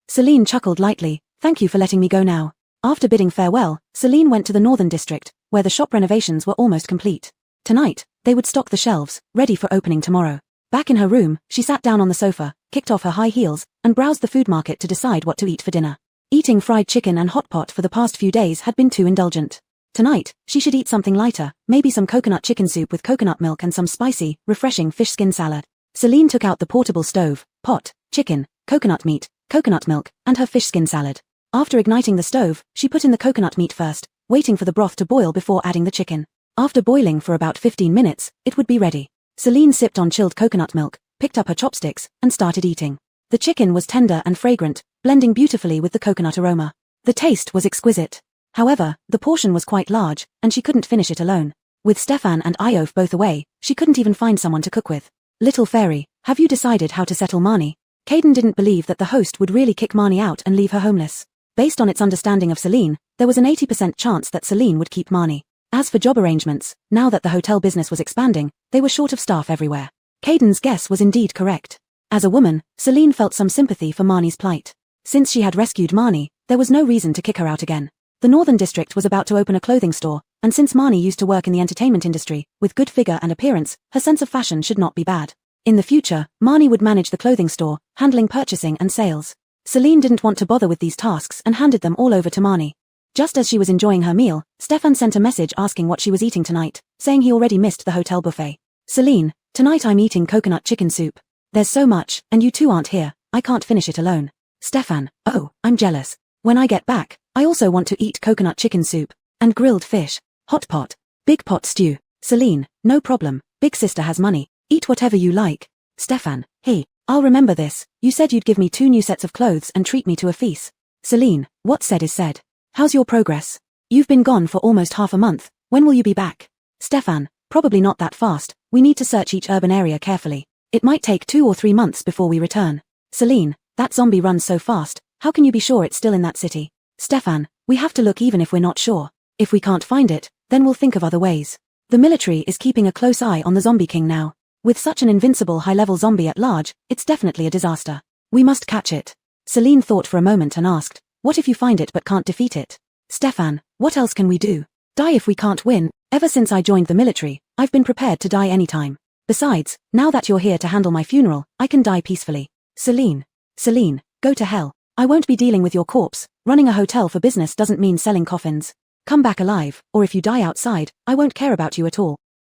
S1: Celine chuckled lightly, "Thank you for letting me go now." After bidding farewell, Celine went to the Northern District, where the shop renovations were almost complete. Tonight, they would stock the shelves, ready for opening tomorrow. Back in her room, she sat down on the sofa, kicked off her high heels, and browsed the food market to decide what to eat for dinner. Eating fried chicken and hot pot for the past few days had been too indulgent. Tonight, she should eat something lighter, maybe some coconut chicken soup with coconut milk and some spicy, refreshing fish skin salad. Celine took out the portable stove, pot, chicken, coconut meat, coconut milk, and her fish skin salad. After igniting the stove, she put in the coconut meat first, waiting for the broth to boil before adding the chicken. After boiling for about 15 minutes, it would be ready. Celine sipped on chilled coconut milk, picked up her chopsticks, and started eating. The chicken was tender and fragrant, blending beautifully with the coconut aroma. The taste was exquisite. However, the portion was quite large, and she couldn't finish it alone. With Stefan and Iof both away, she couldn't even find someone to cook with. "Little fairy, have you decided how to settle Marnie?" Caden didn't believe that the host would really kick Marnie out and leave her homeless. Based on its understanding of Celine, there was an 80% chance that Celine would keep Marnie. As for job arrangements, now that the hotel business was expanding, they were short of staff everywhere. Caden's guess was indeed correct. As a woman, Celine felt some sympathy for Marnie's plight. Since she had rescued Marnie, there was no reason to kick her out again. The Northern District was about to open a clothing store, and since Marnie used to work in the entertainment industry, with good figure and appearance, her sense of fashion should not be bad. In the future, Marnie would manage the clothing store, handling purchasing and sales. Celine didn't want to bother with these tasks and handed them all over to Marnie. Just as she was enjoying her meal, Stefan sent a message asking what she was eating tonight, saying he already missed the hotel buffet. "Celine, tonight I'm eating coconut chicken soup. There's so much, and you two aren't here, I can't finish it alone." Stefan, "Oh, I'm jealous. When I get back, I also want to eat coconut chicken soup, and grilled fish, hot pot, big pot stew." Celine, "No problem, big sister has money, eat whatever you like." Stefan, "Hey, I'll remember this, you said you'd give me 2 new sets of clothes and treat me to a feast." Celine, "What's said is said. How's your progress? You've been gone for almost half a month, when will you be back?" Stefan, "Probably not that fast, we need to search each urban area carefully. It might take 2 or 3 months before we return." Celine, "That zombie runs so fast, how can you be sure it's still in that city?" Stefan, "We have to look even if we're not sure. If we can't find it, then we'll think of other ways. The military is keeping a close eye on the zombie king now. With such an invincible high-level zombie at large, it's definitely a disaster. We must catch it." Celine thought for a moment and asked, "What if you find it but can't defeat it?" Stefan, "What else can we do? Die if we can't win. Ever since I joined the military, I've been prepared to die anytime. Besides, now that you're here to handle my funeral, I can die peacefully." Celine, "Go to hell. I won't be dealing with your corpse. Running a hotel for business doesn't mean selling coffins. Come back alive, or if you die outside, I won't care about you at all."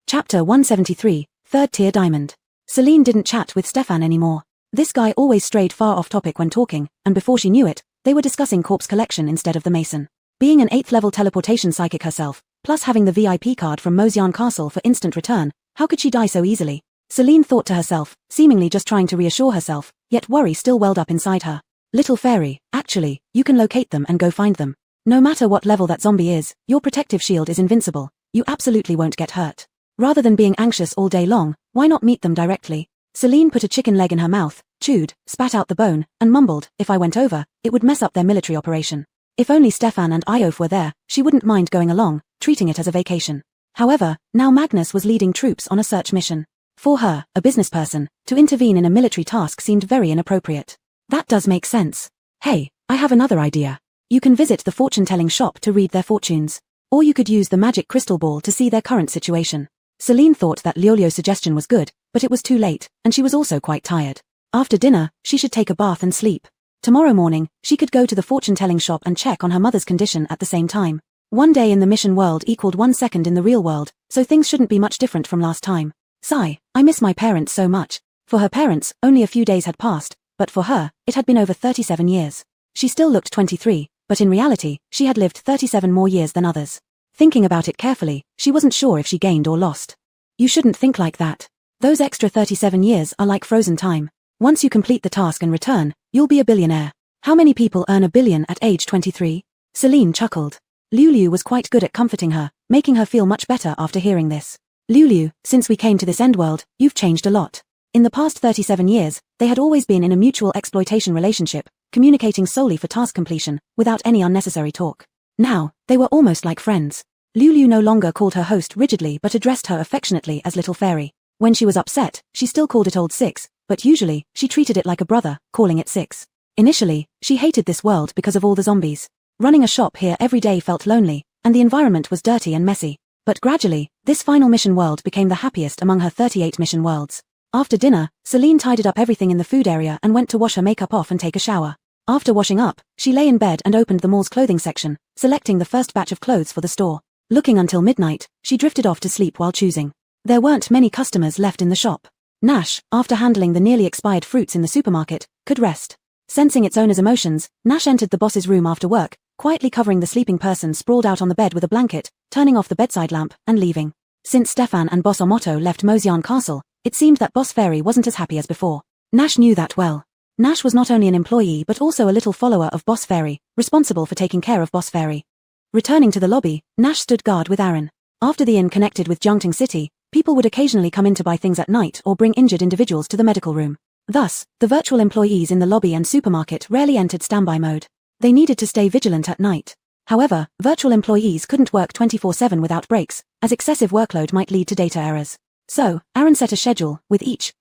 S1: Chapter 173, 3rd Tier Diamond. Celine didn't chat with Stefan anymore. This guy always strayed far off topic when talking, and before she knew it, they were discussing corpse collection instead of the mason. Being an 8th level teleportation psychic herself, plus having the VIP card from Mosian Castle for instant return, how could she die so easily? Celine thought to herself, seemingly just trying to reassure herself, yet worry still welled up inside her. "Little fairy, actually, you can locate them and go find them. No matter what level that zombie is, your protective shield is invincible. You absolutely won't get hurt. Rather than being anxious all day long, why not meet them directly?" Celine put a chicken leg in her mouth, chewed, spat out the bone, and mumbled, "If I went over, it would mess up their military operation. If only Stefan and Iof were there, she wouldn't mind going along, treating it as a vacation." However, now Magnus was leading troops on a search mission. For her, a business person, to intervene in a military task seemed very inappropriate. That does make sense. "Hey, I have another idea. You can visit the fortune-telling shop to read their fortunes. Or you could use the magic crystal ball to see their current situation." Celine thought that Liolio's suggestion was good, but it was too late, and she was also quite tired. After dinner, she should take a bath and sleep. Tomorrow morning, she could go to the fortune-telling shop and check on her mother's condition at the same time. 1 day in the mission world equaled 1 second in the real world, so things shouldn't be much different from last time. Sigh, I miss my parents so much. For her parents, only a few days had passed, but for her, it had been over 37 years. She still looked 23, but in reality, she had lived 37 more years than others. Thinking about it carefully, she wasn't sure if she gained or lost. You shouldn't think like that. Those extra 37 years are like frozen time. Once you complete the task and return, you'll be a billionaire. How many people earn $1 billion at age 23? Celine chuckled. Lulu was quite good at comforting her, making her feel much better after hearing this. Lulu, since we came to this end world, you've changed a lot. In the past 37 years, they had always been in a mutual exploitation relationship, communicating solely for task completion, without any unnecessary talk. Now, they were almost like friends. Lulu no longer called her host rigidly but addressed her affectionately as Little Fairy. When she was upset, she still called it Old Six, but usually, she treated it like a brother, calling it Six. Initially, she hated this world because of all the zombies. Running a shop here every day felt lonely, and the environment was dirty and messy. But gradually, this final mission world became the happiest among her 38 mission worlds. After dinner, Celine tidied up everything in the food area and went to wash her makeup off and take a shower. After washing up, she lay in bed and opened the mall's clothing section, selecting the first batch of clothes for the store. Looking until midnight, she drifted off to sleep while choosing. There weren't many customers left in the shop. Nash, after handling the nearly expired fruits in the supermarket, could rest. Sensing its owner's emotions, Nash entered the boss's room after work, quietly covering the sleeping person sprawled out on the bed with a blanket, turning off the bedside lamp, and leaving. Since Stefan and Boss Omoto left Mosian Castle, it seemed that Boss Fairy wasn't as happy as before. Nash knew that well. Nash was not only an employee but also a little follower of Boss Fairy, responsible for taking care of Boss Fairy. Returning to the lobby, Nash stood guard with Aaron. After the inn connected with Jungting City, people would occasionally come in to buy things at night or bring injured individuals to the medical room. Thus, the virtual employees in the lobby and supermarket rarely entered standby mode. They needed to stay vigilant at night. However, virtual employees couldn't work 24/7 without breaks, as excessive workload might lead to data errors. So, Aaron set a schedule, with each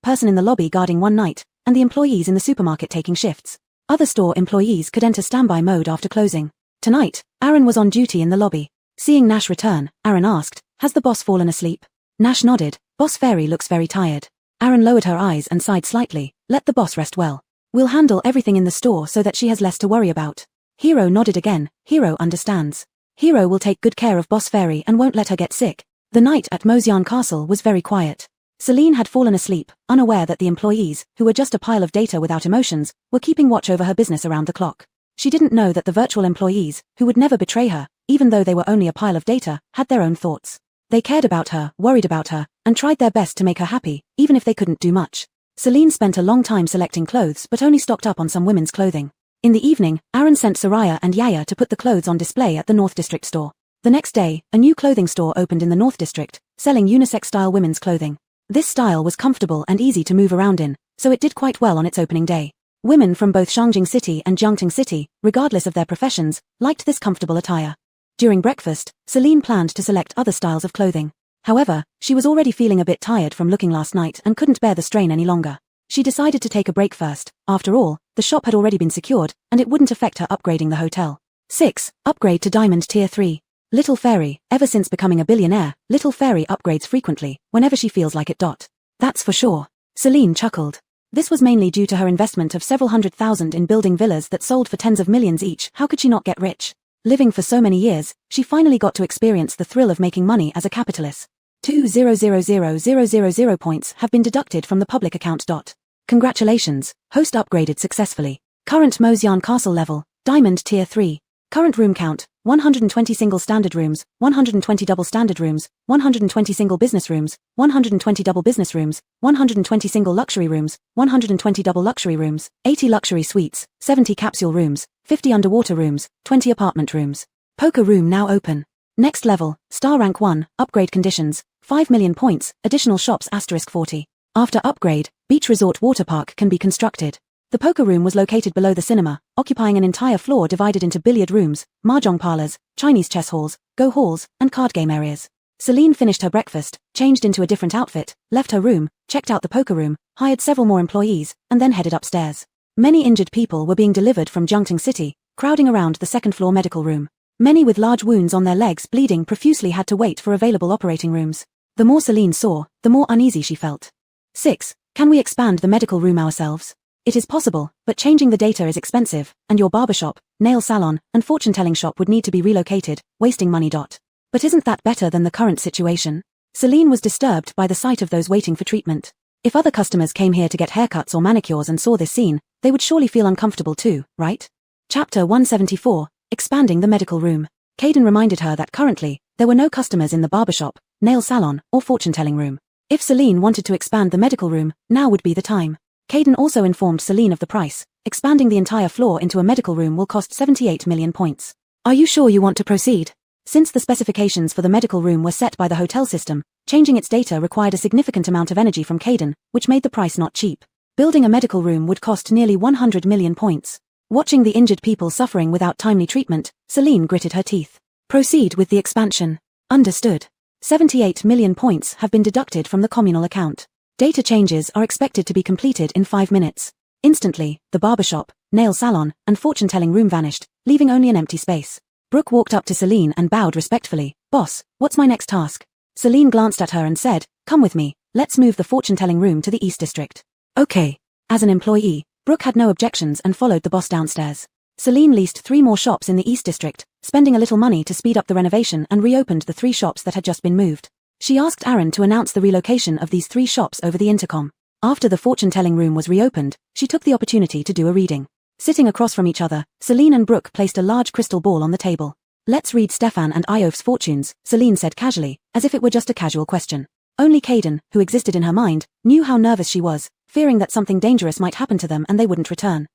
S1: person in the lobby guarding one night, and the employees in the supermarket taking shifts. Other store employees could enter standby mode after closing. Tonight, Aaron was on duty in the lobby. Seeing Nash return, Aaron asked, "Has the boss fallen asleep?" Nash nodded. "Boss Fairy looks very tired." Aaron lowered her eyes and sighed slightly. "Let the boss rest well. We'll handle everything in the store so that she has less to worry about." Hiro nodded again. Hiro understands. Hiro will take good care of Boss Fairy and won't let her get sick. The night at Mosian Castle was very quiet. Celine had fallen asleep, unaware that the employees, who were just a pile of data without emotions, were keeping watch over her business around the clock. She didn't know that the virtual employees, who would never betray her, even though they were only a pile of data, had their own thoughts. They cared about her, worried about her, and tried their best to make her happy, even if they couldn't do much. Celine spent a long time selecting clothes but only stocked up on some women's clothing. In the evening, Aaron sent Soraya and Yaya to put the clothes on display at the North District store. The next day, a new clothing store opened in the North District, selling unisex-style women's clothing. This style was comfortable and easy to move around in, so it did quite well on its opening day. Women from both Shangjing City and Jiangting City, regardless of their professions, liked this comfortable attire. During breakfast, Celine planned to select other styles of clothing. However, she was already feeling a bit tired from looking last night and couldn't bear the strain any longer. She decided to take a break first. After all, the shop had already been secured, and it wouldn't affect her upgrading the hotel. 6. Upgrade to Diamond Tier 3. Little Fairy. Ever since becoming a billionaire, Little Fairy upgrades frequently, whenever she feels like it. That's for sure. Celine chuckled. This was mainly due to her investment of several $100,000 in building villas that sold for tens of millions each. How could she not get rich? Living for so many years, she finally got to experience the thrill of making money as a capitalist. 2,000,000 points have been deducted from the public account. Congratulations, host upgraded successfully. Current Mosian Castle level, Diamond Tier 3. Current room count, 120 single standard rooms, 120 double standard rooms, 120 single business rooms, 120 double business rooms, 120 single luxury rooms, 120 double luxury rooms, 80 luxury suites, 70 capsule rooms, 50 underwater rooms, 20 apartment rooms. Poker room now open. Next level, Star Rank 1, upgrade conditions, 5 million points, additional shops *40. After upgrade, Beach Resort Water Park can be constructed. The poker room was located below the cinema, occupying an entire floor divided into billiard rooms, mahjong parlors, Chinese chess halls, go halls, and card game areas. Celine finished her breakfast, changed into a different outfit, left her room, checked out the poker room, hired several more employees, and then headed upstairs. Many injured people were being delivered from Jiangting City, crowding around the second-floor medical room. Many with large wounds on their legs bleeding profusely had to wait for available operating rooms. The more Celine saw, the more uneasy she felt. 6. Can we expand the medical room ourselves? It is possible, but changing the data is expensive, and your barbershop, nail salon, and fortune-telling shop would need to be relocated, wasting money. But isn't that better than the current situation? Celine was disturbed by the sight of those waiting for treatment. If other customers came here to get haircuts or manicures and saw this scene, they would surely feel uncomfortable too, right? Chapter 174, Expanding the Medical Room. Caden reminded her that currently, there were no customers in the barbershop, nail salon, or fortune-telling room. If Celine wanted to expand the medical room, now would be the time. Caden also informed Celine of the price. Expanding the entire floor into a medical room will cost 78 million points. Are you sure you want to proceed? Since the specifications for the medical room were set by the hotel system, changing its data required a significant amount of energy from Caden, which made the price not cheap. Building a medical room would cost nearly 100 million points. Watching the injured people suffering without timely treatment, Celine gritted her teeth. Proceed with the expansion. Understood. 78 million points have been deducted from the communal account. Data changes are expected to be completed in 5 minutes. Instantly, the barbershop, nail salon, and fortune-telling room vanished, leaving only an empty space. Brooke walked up to Celine and bowed respectfully. Boss, what's my next task? Celine glanced at her and said, come with me, let's move the fortune-telling room to the East District. Okay. As an employee, Brooke had no objections and followed the boss downstairs. Celine leased 3 more shops in the East District, spending a little money to speed up the renovation and reopened the 3 shops that had just been moved. She asked Aaron to announce the relocation of these 3 shops over the intercom. After the fortune-telling room was reopened, she took the opportunity to do a reading. Sitting across from each other, Celine and Brooke placed a large crystal ball on the table. Let's read Stefan and Iof's fortunes, Celine said casually, as if it were just a casual question. Only Caden, who existed in her mind, knew how nervous she was, fearing that something dangerous might happen to them and they wouldn't return.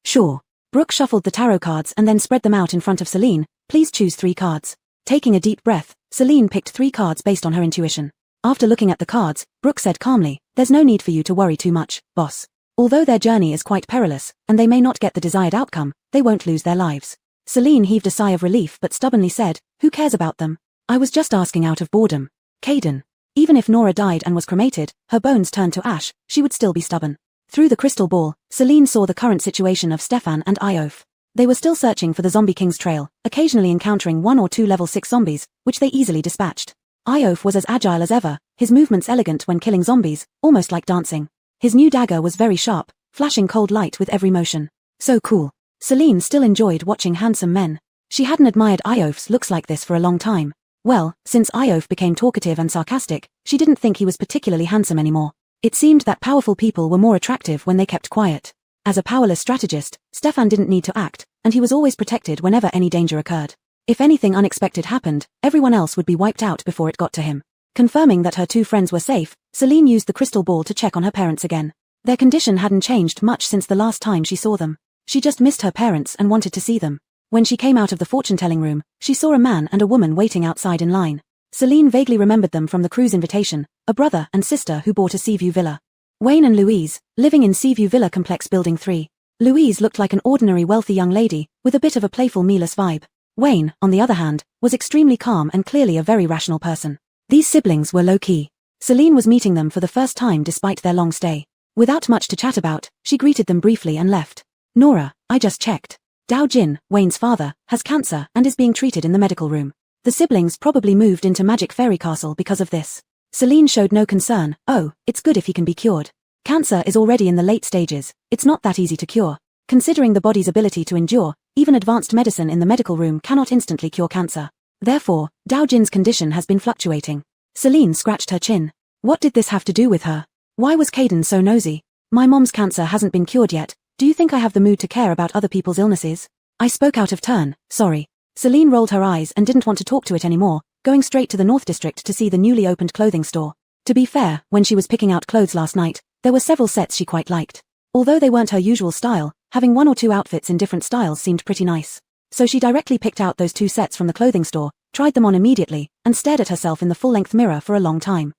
S1: Sure. Brooke shuffled the tarot cards and then spread them out in front of Celine. Please choose 3 cards. Taking a deep breath, Celine picked 3 cards based on her intuition. After looking at the cards, Brooke said calmly, there's no need for you to worry too much, boss. Although their journey is quite perilous, and they may not get the desired outcome, they won't lose their lives. Celine heaved a sigh of relief but stubbornly said, who cares about them? I was just asking out of boredom. Caden. Even if Nora died and was cremated, her bones turned to ash, she would still be stubborn. Through the crystal ball, Celine saw the current situation of Stefan and Iof. They were still searching for the Zombie King's trail, occasionally encountering 1 or 2 level 6 zombies, which they easily dispatched. Iof was as agile as ever, his movements elegant when killing zombies, almost like dancing. His new dagger was very sharp, flashing cold light with every motion. So cool. Celine still enjoyed watching handsome men. She hadn't admired Iof's looks like this for a long time. Well, since Iof became talkative and sarcastic, she didn't think he was particularly handsome anymore. It seemed that powerful people were more attractive when they kept quiet. As a powerless strategist, Stefan didn't need to act, and he was always protected whenever any danger occurred. If anything unexpected happened, everyone else would be wiped out before it got to him. Confirming that her 2 friends were safe, Celine used the crystal ball to check on her parents again. Their condition hadn't changed much since the last time she saw them. She just missed her parents and wanted to see them. When she came out of the fortune-telling room, she saw a man and a woman waiting outside in line. Celine vaguely remembered them from the cruise invitation, a brother and sister who bought a Seaview villa. Wayne and Louise, living in Seaview Villa Complex Building 3. Louise looked like an ordinary wealthy young lady, with a bit of a playful Milas vibe. Wayne, on the other hand, was extremely calm and clearly a very rational person. These siblings were low-key. Celine was meeting them for the first time despite their long stay. Without much to chat about, she greeted them briefly and left. Nora, I just checked. Dao Jin, Wayne's father, has cancer and is being treated in the medical room. The siblings probably moved into Magic Fairy Castle because of this. Celine showed no concern. Oh, it's good if he can be cured. Cancer is already in the late stages. It's not that easy to cure. Considering the body's ability to endure, even advanced medicine in the medical room cannot instantly cure cancer. Therefore, Dao Jin's condition has been fluctuating. Celine scratched her chin. What did this have to do with her? Why was Caden so nosy? My mom's cancer hasn't been cured yet. Do you think I have the mood to care about other people's illnesses? I spoke out of turn, sorry. Celine rolled her eyes and didn't want to talk to it anymore, going straight to the North District to see the newly opened clothing store. To be fair, when she was picking out clothes last night, there were several sets she quite liked. Although they weren't her usual style, having 1 or 2 outfits in different styles seemed pretty nice. So she directly picked out those 2 sets from the clothing store, tried them on immediately, and stared at herself in the full-length mirror for a long time.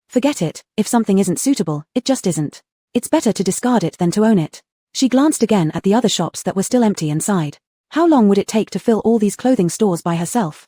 S1: Forget it, if something isn't suitable, it just isn't. It's better to discard it than to own it. She glanced again at the other shops that were still empty and sighed. How long would it take to fill all these clothing stores by herself?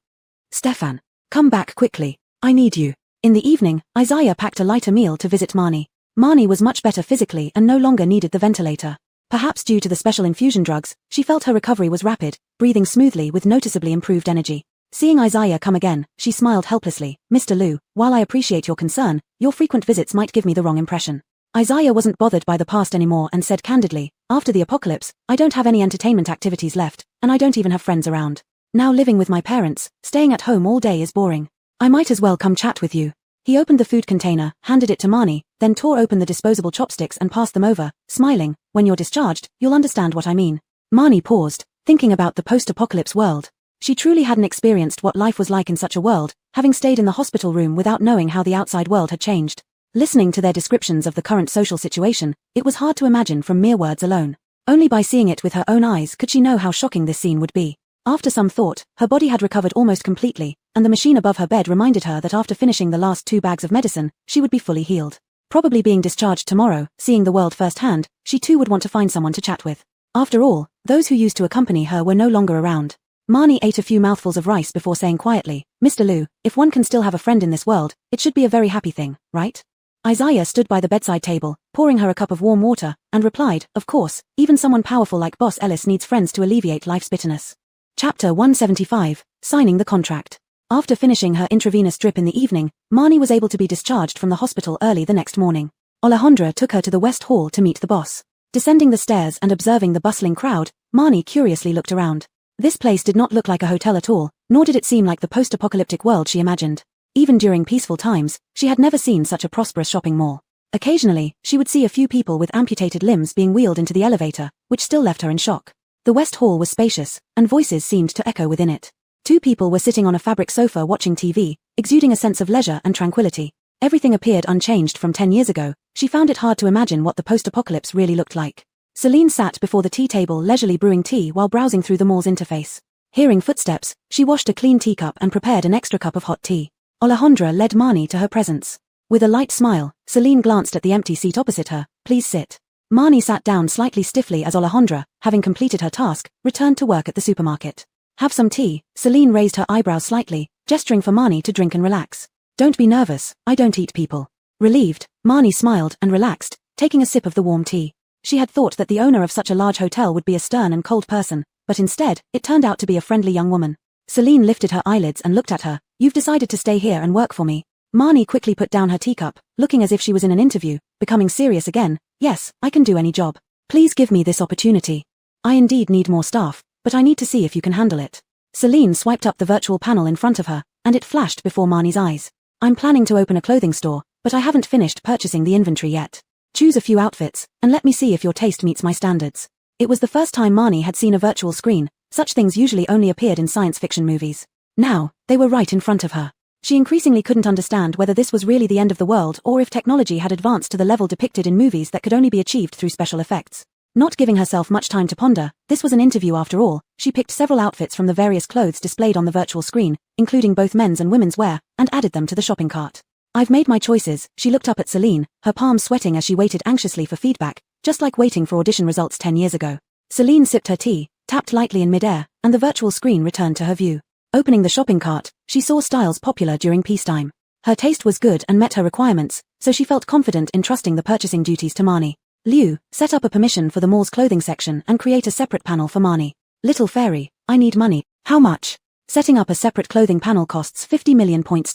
S1: Stefan, come back quickly. I need you. In the evening, Isaiah packed a lighter meal to visit Marnie. Marnie was much better physically and no longer needed the ventilator. Perhaps due to the special infusion drugs, she felt her recovery was rapid, breathing smoothly with noticeably improved energy. Seeing Isaiah come again, she smiled helplessly. Mr. Liu, while I appreciate your concern, your frequent visits might give me the wrong impression. Isaiah wasn't bothered by the past anymore and said candidly, after the apocalypse, I don't have any entertainment activities left, and I don't even have friends around. Now living with my parents, staying at home all day is boring. I might as well come chat with you. He opened the food container, handed it to Marnie, then tore open the disposable chopsticks and passed them over, smiling. When you're discharged, you'll understand what I mean. Marnie paused, thinking about the post-apocalypse world. She truly hadn't experienced what life was like in such a world, having stayed in the hospital room without knowing how the outside world had changed. Listening to their descriptions of the current social situation, it was hard to imagine from mere words alone. Only by seeing it with her own eyes could she know how shocking this scene would be. After some thought, her body had recovered almost completely, and the machine above her bed reminded her that after finishing the last 2 bags of medicine, she would be fully healed. Probably being discharged tomorrow, seeing the world firsthand, she too would want to find someone to chat with. After all, those who used to accompany her were no longer around. Marnie ate a few mouthfuls of rice before saying quietly, "Mr. Liu, if one can still have a friend in this world, it should be a very happy thing, right?" Isaiah stood by the bedside table, pouring her a cup of warm water, and replied, "Of course, even someone powerful like Boss Ellis needs friends to alleviate life's bitterness." Chapter 175, Signing the Contract. After finishing her intravenous drip in the evening, Marnie was able to be discharged from the hospital early the next morning. Alejandra took her to the West Hall to meet the boss. Descending the stairs and observing the bustling crowd, Marnie curiously looked around. This place did not look like a hotel at all, nor did it seem like the post-apocalyptic world she imagined. Even during peaceful times, she had never seen such a prosperous shopping mall. Occasionally, she would see a few people with amputated limbs being wheeled into the elevator, which still left her in shock. The West Hall was spacious, and voices seemed to echo within it. 2 people were sitting on a fabric sofa watching TV, exuding a sense of leisure and tranquility. Everything appeared unchanged from 10 years ago. She found it hard to imagine what the post-apocalypse really looked like. Celine sat before the tea table leisurely brewing tea while browsing through the mall's interface. Hearing footsteps, she washed a clean teacup and prepared an extra cup of hot tea. Alejandra led Marnie to her presence. With a light smile, Celine glanced at the empty seat opposite her. "Please sit." Marnie sat down slightly stiffly as Alejandra, having completed her task, returned to work at the supermarket. "Have some tea." Celine raised her eyebrows slightly, gesturing for Marnie to drink and relax. "Don't be nervous, I don't eat people." Relieved, Marnie smiled and relaxed, taking a sip of the warm tea. She had thought that the owner of such a large hotel would be a stern and cold person, but instead, it turned out to be a friendly young woman. Celine lifted her eyelids and looked at her. "You've decided to stay here and work for me." Marnie quickly put down her teacup, looking as if she was in an interview, becoming serious again. "Yes, I can do any job. Please give me this opportunity. I indeed need more staff, but I need to see if you can handle it." Celine swiped up the virtual panel in front of her, and it flashed before Marnie's eyes. "I'm planning to open a clothing store, but I haven't finished purchasing the inventory yet. Choose a few outfits, and let me see if your taste meets my standards." It was the first time Marnie had seen a virtual screen. Such things usually only appeared in science fiction movies. Now, they were right in front of her. She increasingly couldn't understand whether this was really the end of the world or if technology had advanced to the level depicted in movies that could only be achieved through special effects. Not giving herself much time to ponder, this was an interview after all. She picked several outfits from the various clothes displayed on the virtual screen, including both men's and women's wear, and added them to the shopping cart. "I've made my choices." She looked up at Celine, her palms sweating as she waited anxiously for feedback, just like waiting for audition results 10 years ago. Celine sipped her tea, tapped lightly in midair, and the virtual screen returned to her view. Opening the shopping cart, she saw styles popular during peacetime. Her taste was good and met her requirements, so she felt confident in trusting the purchasing duties to Marnie. Liu, set up a permission for the mall's clothing section and create a separate panel for Marnie. "Little fairy, I need money." "How much?" Setting up a separate clothing panel costs 50 million points.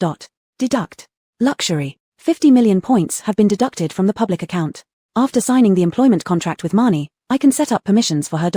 S1: Deduct. Luxury. 50 million points have been deducted from the public account. After signing the employment contract with Marnie, I can set up permissions for her.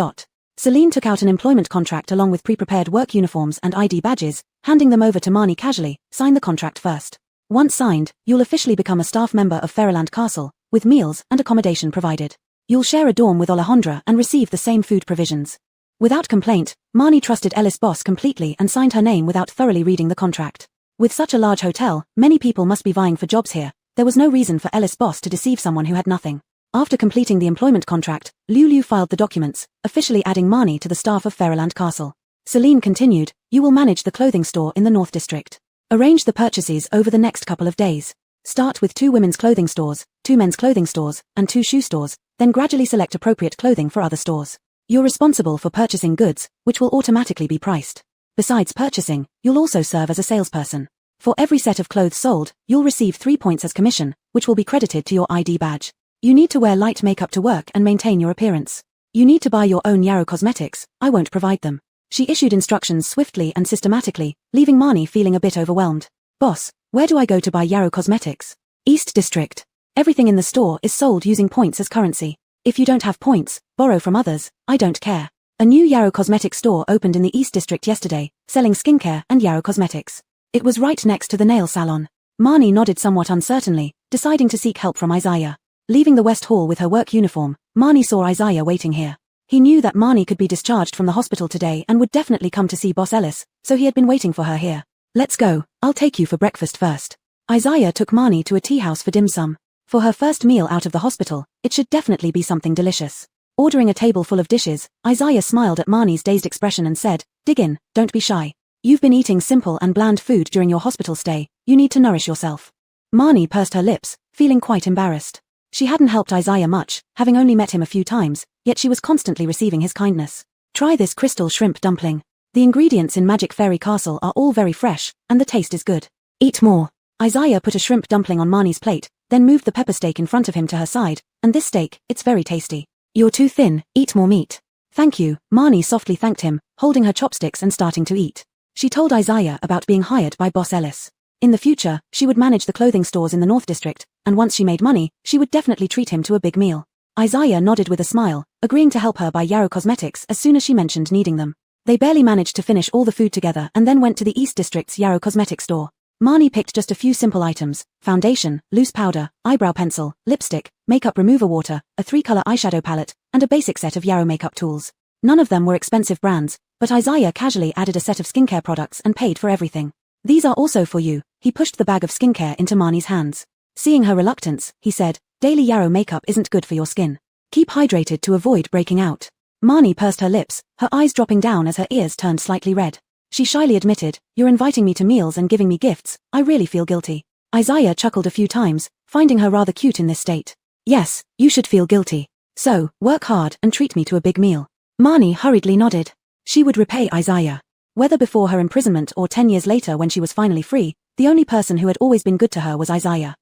S1: Celine took out an employment contract along with pre-prepared work uniforms and ID badges, handing them over to Marnie casually. "Sign the contract first. Once signed, you'll officially become a staff member of Fairyland Castle, with meals and accommodation provided. You'll share a dorm with Alejandra and receive the same food provisions." Without complaint, Marnie trusted Ellis Boss completely and signed her name without thoroughly reading the contract. With such a large hotel, many people must be vying for jobs here. There was no reason for Ellis Boss to deceive someone who had nothing. After completing the employment contract, Liu filed the documents, officially adding Marnie to the staff of Fairyland Castle. Celine continued, "You will manage the clothing store in the North District. Arrange the purchases over the next couple of days. Start with 2 women's clothing stores, 2 men's clothing stores, and 2 shoe stores, then gradually select appropriate clothing for other stores. You're responsible for purchasing goods, which will automatically be priced. Besides purchasing, you'll also serve as a salesperson. For every set of clothes sold, you'll receive 3 points as commission, which will be credited to your ID badge. You need to wear light makeup to work and maintain your appearance. You need to buy your own Yarrow cosmetics, I won't provide them." She issued instructions swiftly and systematically, leaving Marnie feeling a bit overwhelmed. "Boss, where do I go to buy Yarrow cosmetics?" "East District. Everything in the store is sold using points as currency. If you don't have points, borrow from others, I don't care." A new Yarrow cosmetics store opened in the East District yesterday, selling skincare and Yarrow cosmetics. It was right next to the nail salon. Marnie nodded somewhat uncertainly, deciding to seek help from Isaiah. Leaving the West Hall with her work uniform, Marnie saw Isaiah waiting here. He knew that Marnie could be discharged from the hospital today and would definitely come to see Boss Ellis, so he had been waiting for her here. Let's go, I'll take you for breakfast first. Isaiah took Marnie to a tea house for dim sum. For her first meal out of the hospital, it should definitely be something delicious. Ordering a table full of dishes, Isaiah smiled at Marnie's dazed expression and said, "Dig in, don't be shy. You've been eating simple and bland food during your hospital stay, you need to nourish yourself." Marnie pursed her lips, feeling quite embarrassed. She hadn't helped Isaiah much, having only met him a few times, yet she was constantly receiving his kindness. Try this crystal shrimp dumpling. The ingredients in Magic Fairy Castle are all very fresh, and the taste is good. Eat more. Isaiah put a shrimp dumpling on Marnie's plate, then moved the pepper steak in front of him to her side, and this steak, it's very tasty. You're too thin, eat more meat. Thank you, Marnie softly thanked him, holding her chopsticks and starting to eat. She told Isaiah about being hired by Boss Ellis. In the future, she would manage the clothing stores in the North District, and once she made money, she would definitely treat him to a big meal. Isaiah nodded with a smile, agreeing to help her buy Yarrow cosmetics as soon as she mentioned needing them. They barely managed to finish all the food together and then went to the East District's Yarrow cosmetic store. Marnie picked just a few simple items: foundation, loose powder, eyebrow pencil, lipstick, makeup remover water, a 3-color eyeshadow palette, and a basic set of Yarrow makeup tools. None of them were expensive brands, but Isaiah casually added a set of skincare products and paid for everything. These are also for you. He pushed the bag of skincare into Marnie's hands. Seeing her reluctance, he said, "Daily Yarrow makeup isn't good for your skin. Keep hydrated to avoid breaking out." Marnie pursed her lips, her eyes dropping down as her ears turned slightly red. She shyly admitted, "You're inviting me to meals and giving me gifts, I really feel guilty." Isaiah chuckled a few times, finding her rather cute in this state. "Yes, you should feel guilty. So, work hard and treat me to a big meal." Marnie hurriedly nodded. She would repay Isaiah. Whether before her imprisonment or 10 years later when she was finally free, the only person who had always been good to her was Isaiah.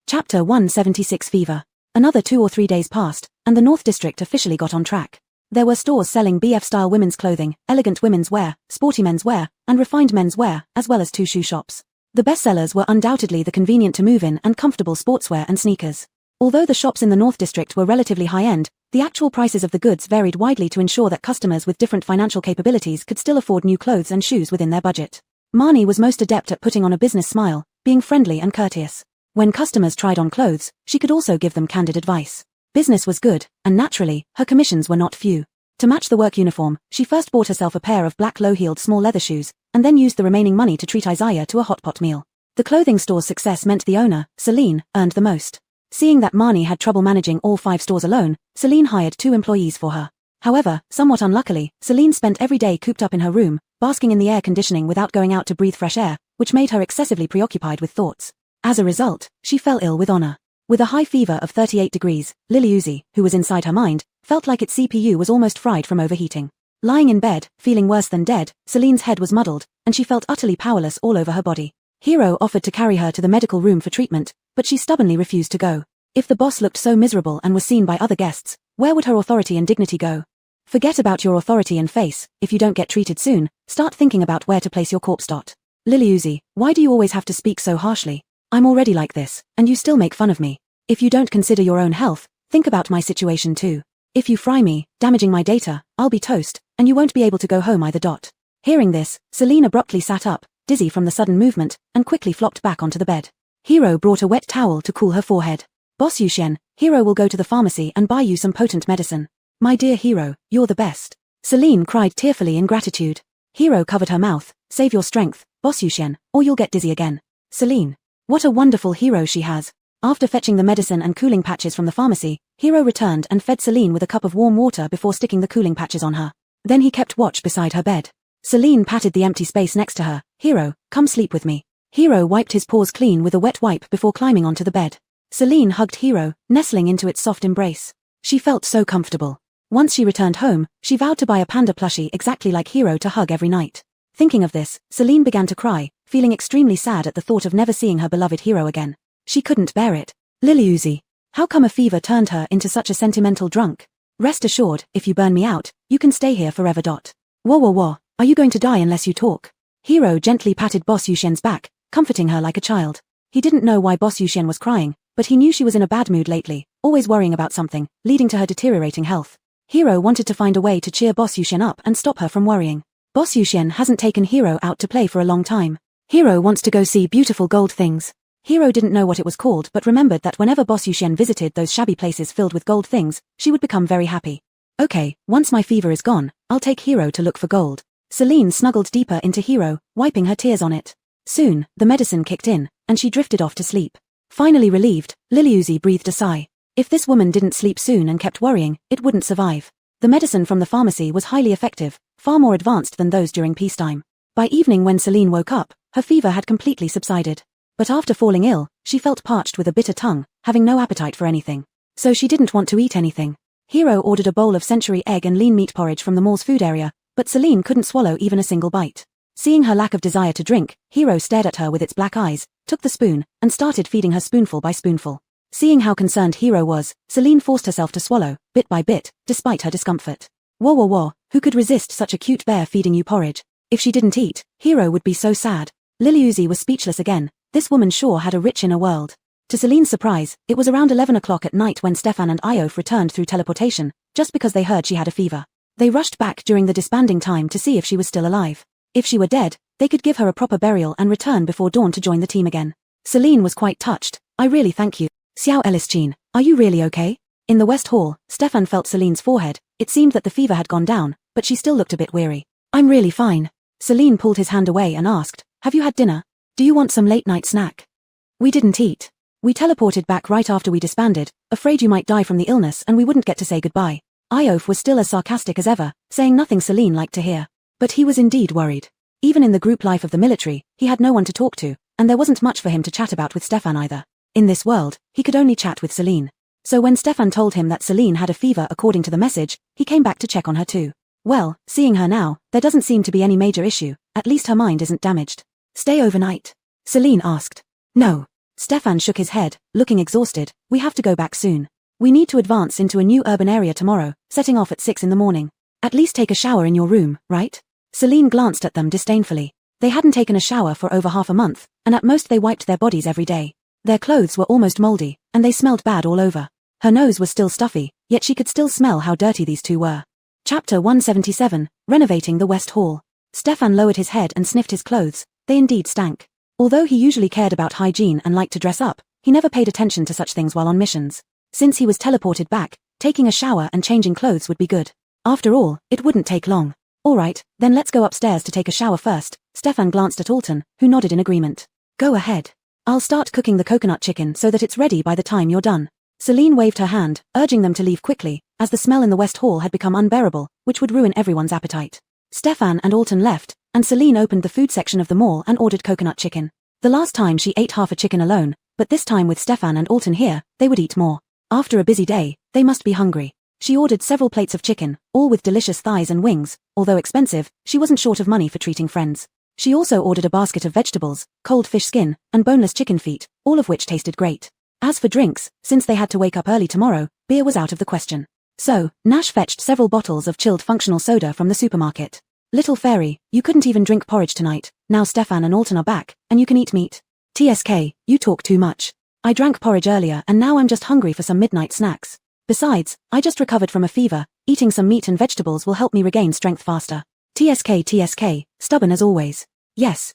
S1: Chapter 176 Fever. Another 2 or 3 days passed, and the North District officially got on track. There were stores selling BF-style women's clothing, elegant women's wear, sporty men's wear, and refined men's wear, as well as 2 shoe shops. The bestsellers were undoubtedly the convenient to move in and comfortable sportswear and sneakers. Although the shops in the North District were relatively high-end, the actual prices of the goods varied widely to ensure that customers with different financial capabilities could still afford new clothes and shoes within their budget. Marnie was most adept at putting on a business smile, being friendly and courteous. When customers tried on clothes, she could also give them candid advice. Business was good, and naturally, her commissions were not few. To match the work uniform, she first bought herself a pair of black low-heeled small leather shoes, and then used the remaining money to treat Isaiah to a hot pot meal. The clothing store's success meant the owner, Celine, earned the most. Seeing that Marnie had trouble managing all 5 stores alone, Celine hired 2 employees for her. However, somewhat unluckily, Celine spent every day cooped up in her room, basking in the air conditioning without going out to breathe fresh air, which made her excessively preoccupied with thoughts. As a result, she fell ill with honor. With a high fever of 38 degrees, Lily Uzi, who was inside her mind, felt like its CPU was almost fried from overheating. Lying in bed, feeling worse than dead, Celine's head was muddled, and she felt utterly powerless all over her body. Hero offered to carry her to the medical room for treatment, but she stubbornly refused to go. If the boss looked so miserable and was seen by other guests, where would her authority and dignity go? Forget about your authority and face. If you don't get treated soon, start thinking about where to place your corpse. Lily Uzi, why do you always have to speak so harshly? I'm already like this, and you still make fun of me. If you don't consider your own health, think about my situation too. If you fry me, damaging my data, I'll be toast, and you won't be able to go home either. Hearing this, Celine abruptly sat up, dizzy from the sudden movement, and quickly flopped back onto the bed. Hero brought a wet towel to cool her forehead. Boss Yuxian, Hero will go to the pharmacy and buy you some potent medicine. My dear Hero, you're the best. Celine cried tearfully in gratitude. Hero covered her mouth. Save your strength, Boss Yuxian, or you'll get dizzy again. Celine. What a wonderful hero she has. After fetching the medicine and cooling patches from the pharmacy, Hero returned and fed Celine with a cup of warm water before sticking the cooling patches on her. Then he kept watch beside her bed. Celine patted the empty space next to her. Hero, come sleep with me. Hero wiped his paws clean with a wet wipe before climbing onto the bed. Celine hugged Hero, nestling into its soft embrace. She felt so comfortable. Once she returned home, she vowed to buy a panda plushie exactly like Hero to hug every night. Thinking of this, Celine began to cry, feeling extremely sad at the thought of never seeing her beloved Hero again. She couldn't bear it. Lily Uzi. How come a fever turned her into such a sentimental drunk? Rest assured, if you burn me out, you can stay here forever. Whoa, are you going to die unless you talk? Hero gently patted Boss Yuxian's back, comforting her like a child. He didn't know why Boss Yuxian was crying, but he knew she was in a bad mood lately, always worrying about something, leading to her deteriorating health. Hero wanted to find a way to cheer Boss Yuxian up and stop her from worrying. Boss Yuxian hasn't taken Hero out to play for a long time. Hero wants to go see beautiful gold things. Hiro didn't know what it was called but remembered that whenever Boss Yuxian visited those shabby places filled with gold things, she would become very happy. Okay, once my fever is gone, I'll take Hiro to look for gold. Celine snuggled deeper into Hiro, wiping her tears on it. Soon, the medicine kicked in, and she drifted off to sleep. Finally relieved, Liliuzi breathed a sigh. If this woman didn't sleep soon and kept worrying, it wouldn't survive. The medicine from the pharmacy was highly effective, far more advanced than those during peacetime. By evening when Celine woke up, her fever had completely subsided. But after falling ill, she felt parched with a bitter tongue, having no appetite for anything. So she didn't want to eat anything. Hiro ordered a bowl of century egg and lean meat porridge from the mall's food area, but Celine couldn't swallow even a single bite. Seeing her lack of desire to drink, Hiro stared at her with its black eyes, took the spoon, and started feeding her spoonful by spoonful. Seeing how concerned Hiro was, Celine forced herself to swallow, bit by bit, despite her discomfort. Whoa, who could resist such a cute bear feeding you porridge? If she didn't eat, Hiro would be so sad. Liliuzi was speechless again. This woman sure had a rich inner world. To Celine's surprise, it was around 11 o'clock at night when Stefan and Iof returned through teleportation, just because they heard she had a fever. They rushed back during the disbanding time to see if she was still alive. If she were dead, they could give her a proper burial and return before dawn to join the team again. Celine was quite touched. I really thank you. Xiao Elis-Jean, are you really okay? In the West Hall, Stefan felt Celine's forehead. It seemed that the fever had gone down, but she still looked a bit weary. I'm really fine. Celine pulled his hand away and asked, have you had dinner? Do you want some late-night snack? We didn't eat. We teleported back right after we disbanded, afraid you might die from the illness and we wouldn't get to say goodbye. Iof was still as sarcastic as ever, saying nothing Celine liked to hear. But he was indeed worried. Even in the group life of the military, he had no one to talk to, and there wasn't much for him to chat about with Stefan either. In this world, he could only chat with Celine. So when Stefan told him that Celine had a fever according to the message, he came back to check on her too. Well, seeing her now, there doesn't seem to be any major issue, at least her mind isn't damaged. Stay overnight? Celine asked. No. Stefan shook his head, looking exhausted. We have to go back soon. We need to advance into a new urban area tomorrow, setting off at 6 in the morning. At least take a shower in your room, right? Celine glanced at them disdainfully. They hadn't taken a shower for over half a month, and at most they wiped their bodies every day. Their clothes were almost moldy, and they smelled bad all over. Her nose was still stuffy, yet she could still smell how dirty these two were. Chapter 177, Renovating the West Hall. Stefan lowered his head and sniffed his clothes. They indeed stank. Although he usually cared about hygiene and liked to dress up, he never paid attention to such things while on missions. Since he was teleported back, taking a shower and changing clothes would be good. After all, it wouldn't take long. Alright, then let's go upstairs to take a shower first. Stefan glanced at Alton, who nodded in agreement. Go ahead. I'll start cooking the coconut chicken so that it's ready by the time you're done. Celine waved her hand, urging them to leave quickly, as the smell in the West Hall had become unbearable, which would ruin everyone's appetite. Stefan and Alton left, and Celine opened the food section of the mall and ordered coconut chicken. The last time she ate half a chicken alone, but this time with Stefan and Alton here, they would eat more. After a busy day, they must be hungry. She ordered several plates of chicken, all with delicious thighs and wings. Although expensive, she wasn't short of money for treating friends. She also ordered a basket of vegetables, cold fish skin, and boneless chicken feet, all of which tasted great. As for drinks, since they had to wake up early tomorrow, beer was out of the question. So, Nash fetched several bottles of chilled functional soda from the supermarket. Little fairy, you couldn't even drink porridge tonight. Now Stefan and Alton are back, and you can eat meat. TSK, you talk too much. I drank porridge earlier and now I'm just hungry for some midnight snacks. Besides, I just recovered from a fever. Eating some meat and vegetables will help me regain strength faster. TSK, stubborn as always. Yes,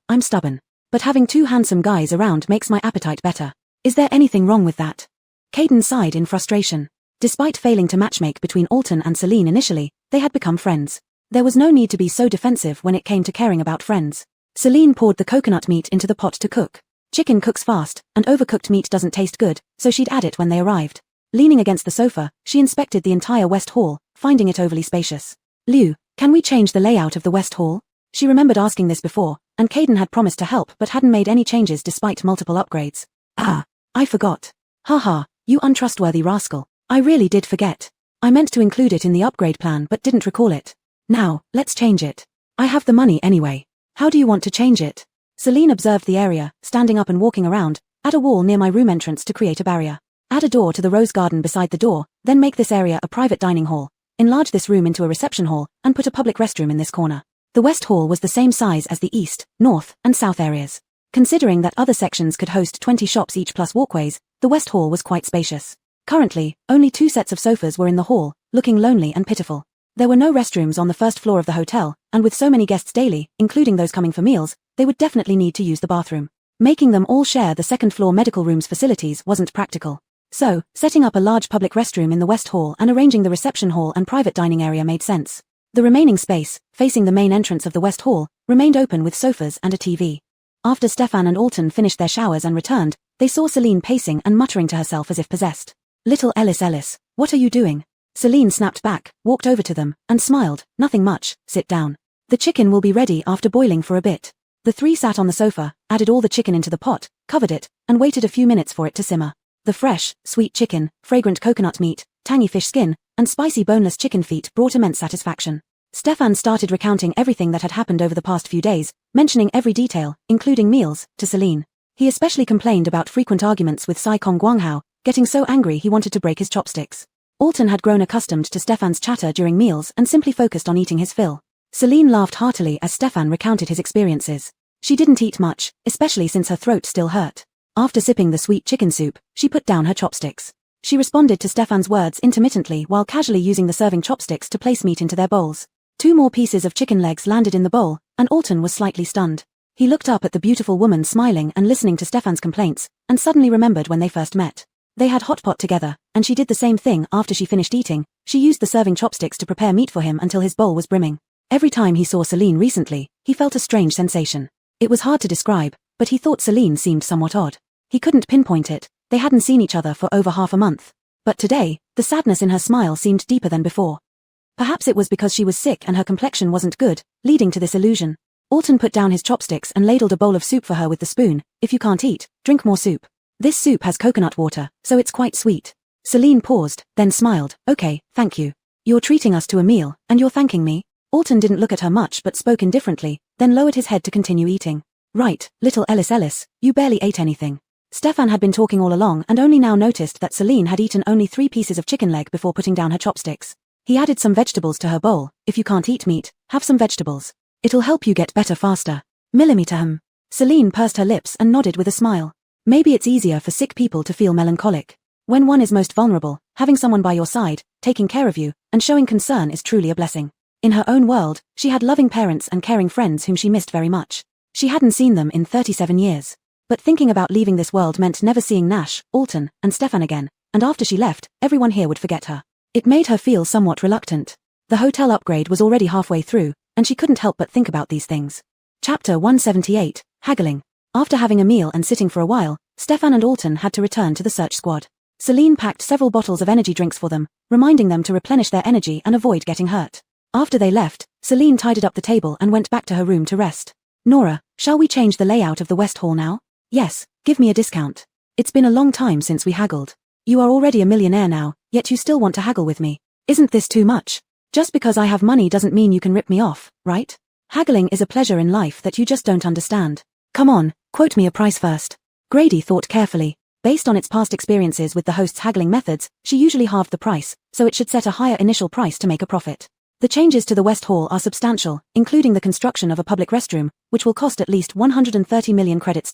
S1: I'm stubborn. But having two handsome guys around makes my appetite better. Is there anything wrong with that? Caden sighed in frustration. Despite failing to matchmake between Alton and Celine initially, they had become friends. There was no need to be so defensive when it came to caring about friends. Celine poured the coconut meat into the pot to cook. Chicken cooks fast, and overcooked meat doesn't taste good, so she'd add it when they arrived. Leaning against the sofa, she inspected the entire West Hall, finding it overly spacious. Liu, can we change the layout of the West Hall? She remembered asking this before, and Caden had promised to help but hadn't made any changes despite multiple upgrades. Ah, I forgot. Haha, you untrustworthy rascal. I really did forget. I meant to include it in the upgrade plan but didn't recall it. Now, let's change it. I have the money anyway. How do you want to change it? Celine observed the area, standing up and walking around. Add a wall near my room entrance to create a barrier. Add a door to the rose garden beside the door, then make this area a private dining hall. Enlarge this room into a reception hall, and put a public restroom in this corner. The West Hall was the same size as the East, North, and South areas. Considering that other sections could host 20 shops each plus walkways, the West Hall was quite spacious. Currently, only 2 sets of sofas were in the hall, looking lonely and pitiful. There were no restrooms on the first floor of the hotel, and with so many guests daily, including those coming for meals, they would definitely need to use the bathroom. Making them all share the second-floor medical room's facilities wasn't practical. So, setting up a large public restroom in the West Hall and arranging the reception hall and private dining area made sense. The remaining space, facing the main entrance of the West Hall, remained open with sofas and a TV. After Stefan and Alton finished their showers and returned, they saw Celine pacing and muttering to herself as if possessed. "Little Ellis, what are you doing?" Celine snapped back, walked over to them, and smiled. "Nothing much, sit down. The chicken will be ready after boiling for a bit." The three sat on the sofa, added all the chicken into the pot, covered it, and waited a few minutes for it to simmer. The fresh, sweet chicken, fragrant coconut meat, tangy fish skin, and spicy boneless chicken feet brought immense satisfaction. Stefan started recounting everything that had happened over the past few days, mentioning every detail, including meals, to Celine. He especially complained about frequent arguments with Sai Kong Guanghao, getting so angry he wanted to break his chopsticks. Alton had grown accustomed to Stefan's chatter during meals and simply focused on eating his fill. Celine laughed heartily as Stefan recounted his experiences. She didn't eat much, especially since her throat still hurt. After sipping the sweet chicken soup, she put down her chopsticks. She responded to Stefan's words intermittently while casually using the serving chopsticks to place meat into their bowls. 2 more pieces of chicken legs landed in the bowl, and Alton was slightly stunned. He looked up at the beautiful woman smiling and listening to Stefan's complaints, and suddenly remembered when they first met. They had hot pot together, and she did the same thing after she finished eating. She used the serving chopsticks to prepare meat for him until his bowl was brimming. Every time he saw Celine recently, he felt a strange sensation. It was hard to describe, but he thought Celine seemed somewhat odd. He couldn't pinpoint it. They hadn't seen each other for over half a month. But today, the sadness in her smile seemed deeper than before. Perhaps it was because she was sick and her complexion wasn't good, leading to this illusion. Alton put down his chopsticks and ladled a bowl of soup for her with the spoon. "If you can't eat, drink more soup. This soup has coconut water, so it's quite sweet." Celine paused, then smiled. "Okay, thank you. You're treating us to a meal, and you're thanking me?" Alton didn't look at her much but spoke indifferently, then lowered his head to continue eating. "Right, little Ellis, you barely ate anything." Stefan had been talking all along and only now noticed that Celine had eaten only 3 pieces of chicken leg before putting down her chopsticks. He added some vegetables to her bowl. "If you can't eat meat, have some vegetables. It'll help you get better faster." Millimeter. Celine pursed her lips and nodded with a smile. Maybe it's easier for sick people to feel melancholic. When one is most vulnerable, having someone by your side, taking care of you, and showing concern is truly a blessing. In her own world, she had loving parents and caring friends whom she missed very much. She hadn't seen them in 37 years. But thinking about leaving this world meant never seeing Nash, Alton, and Stefan again, and after she left, everyone here would forget her. It made her feel somewhat reluctant. The hotel upgrade was already halfway through, and she couldn't help but think about these things. Chapter 178, Haggling. After having a meal and sitting for a while, Stefan and Alton had to return to the search squad. Celine packed several bottles of energy drinks for them, reminding them to replenish their energy and avoid getting hurt. After they left, Celine tidied up the table and went back to her room to rest. "Nora, shall we change the layout of the West Hall now?" "Yes, give me a discount. It's been a long time since we haggled. You are already a millionaire now, yet you still want to haggle with me. Isn't this too much? Just because I have money doesn't mean you can rip me off, right? Haggling is a pleasure in life that you just don't understand. Come on, quote me a price first." Grady thought carefully. Based on its past experiences with the host's haggling methods, she usually halved the price, so it should set a higher initial price to make a profit. The changes to the West Hall are substantial, including the construction of a public restroom, which will cost at least 130 million credits.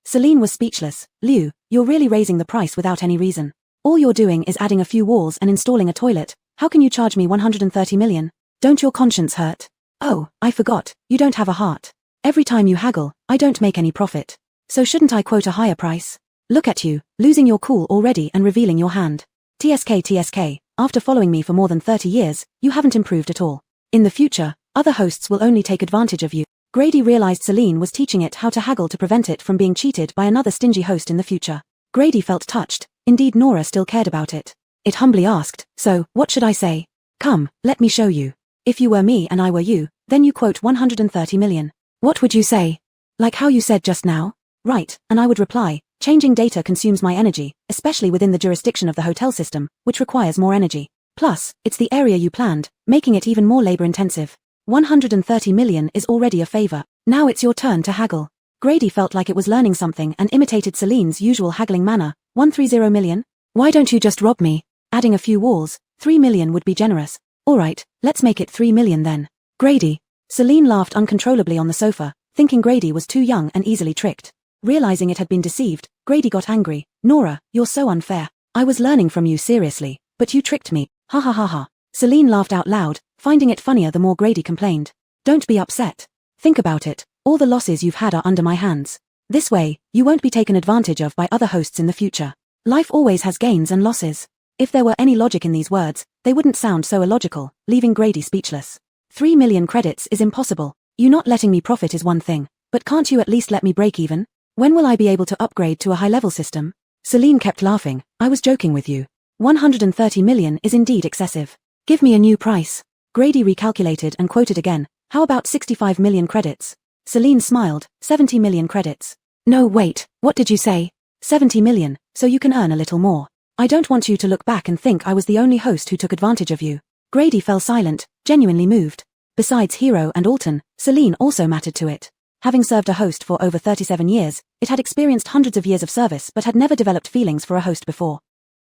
S1: Celine was speechless. "Liu, you're really raising the price without any reason. All you're doing is adding a few walls and installing a toilet. How can you charge me 130 million? Don't your conscience hurt? Oh, I forgot, you don't have a heart. Every time you haggle, I don't make any profit. So shouldn't I quote a higher price? Look at you, losing your cool already and revealing your hand. TSK, after following me for more than 30 years, you haven't improved at all. In the future, other hosts will only take advantage of you." Grady realized Celine was teaching it how to haggle to prevent it from being cheated by another stingy host in the future. Grady felt touched. Indeed, Nora still cared about it. It humbly asked, "So, what should I say? Come, let me show you. If you were me and I were you, then you quote 130 million. What would you say? Like how you said just now?" "Right," and I would reply, "Changing data consumes my energy, especially within the jurisdiction of the hotel system, which requires more energy. Plus, it's the area you planned, making it even more labor-intensive. 130 million is already a favor. Now it's your turn to haggle." Grady felt like it was learning something and imitated Celine's usual haggling manner. 130 million? Why don't you just rob me? Adding a few walls, 3 million would be generous. Alright, let's make it 3 million then. Grady. Celine laughed uncontrollably on the sofa, thinking Grady was too young and easily tricked. Realizing it had been deceived, Grady got angry. "Nora, you're so unfair. I was learning from you seriously, but you tricked me. Ha ha ha ha." Celine laughed out loud, finding it funnier the more Grady complained. "Don't be upset. Think about it, all the losses you've had are under my hands. This way, you won't be taken advantage of by other hosts in the future. Life always has gains and losses. If there were any logic in these words, they wouldn't sound so illogical, leaving Grady speechless. 3 million credits is impossible. You not letting me profit is one thing, but can't you at least let me break even? When will I be able to upgrade to a high-level system? Celine kept laughing. I was joking with you. 130 million is indeed excessive. Give me a new price. Grady recalculated and quoted again. How about 65 million credits? Celine smiled. 70 million credits. No, wait, what did you say? 70 million, so you can earn a little more. I don't want you to look back and think I was the only host who took advantage of you. Grady fell silent, genuinely moved. Besides Hero and Alton, Celine also mattered to it. Having served a host for over 37 years, it had experienced hundreds of years of service but had never developed feelings for a host before.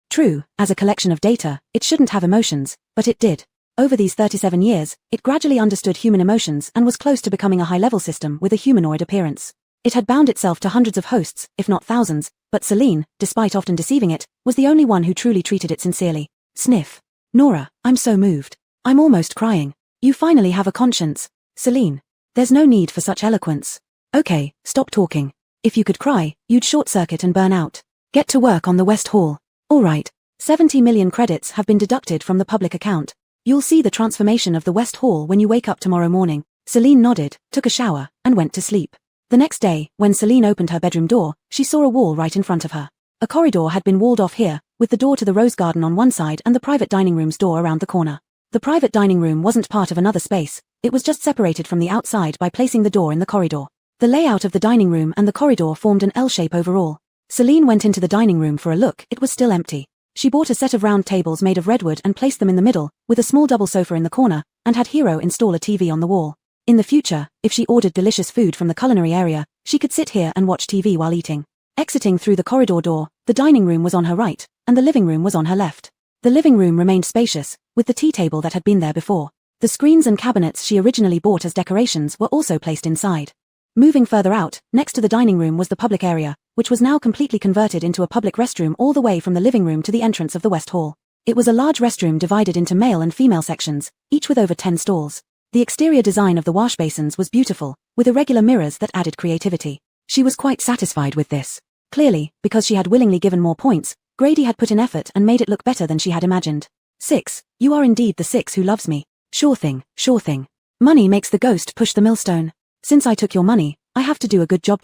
S1: True, as a collection of data, it shouldn't have emotions, but it did. Over these 37 years, it gradually understood human emotions and was close to becoming a high-level system with a humanoid appearance. It had bound itself to hundreds of hosts, if not thousands, but Celine, despite often deceiving it, was the only one who truly treated it sincerely. Sniff. Nora, I'm so moved. I'm almost crying. You finally have a conscience. Celine. There's no need for such eloquence. Okay, stop talking. If you could cry, you'd short-circuit and burn out. Get to work on the West Hall. Alright. 70 million credits have been deducted from the public account. You'll see the transformation of the West Hall when you wake up tomorrow morning. Celine nodded, took a shower, and went to sleep. The next day, when Celine opened her bedroom door, she saw a wall right in front of her. A corridor had been walled off here, with the door to the rose garden on one side and the private dining room's door around the corner. The private dining room wasn't part of another space, it was just separated from the outside by placing the door in the corridor. The layout of the dining room and the corridor formed an L shape overall. Celine went into the dining room for a look. It was still empty. She bought a set of round tables made of redwood and placed them in the middle, with a small double sofa in the corner, and had Hero install a TV on the wall. In the future, if she ordered delicious food from the culinary area, she could sit here and watch TV while eating. Exiting through the corridor door, the dining room was on her right, and the living room was on her left. The living room remained spacious, with the tea table that had been there before. The screens and cabinets she originally bought as decorations were also placed inside. Moving further out, next to the dining room was the public area, which was now completely converted into a public restroom all the way from the living room to the entrance of the West Hall. It was a large restroom divided into male and female sections, each with over 10 stalls. The exterior design of the wash basins was beautiful, with irregular mirrors that added creativity. She was quite satisfied with this. Clearly, because she had willingly given more points, Grady had put in effort and made it look better than she had imagined. 6. You are indeed the 6 who loves me. Sure thing, sure thing. Money makes the ghost push the millstone. Since I took your money, I have to do a good job.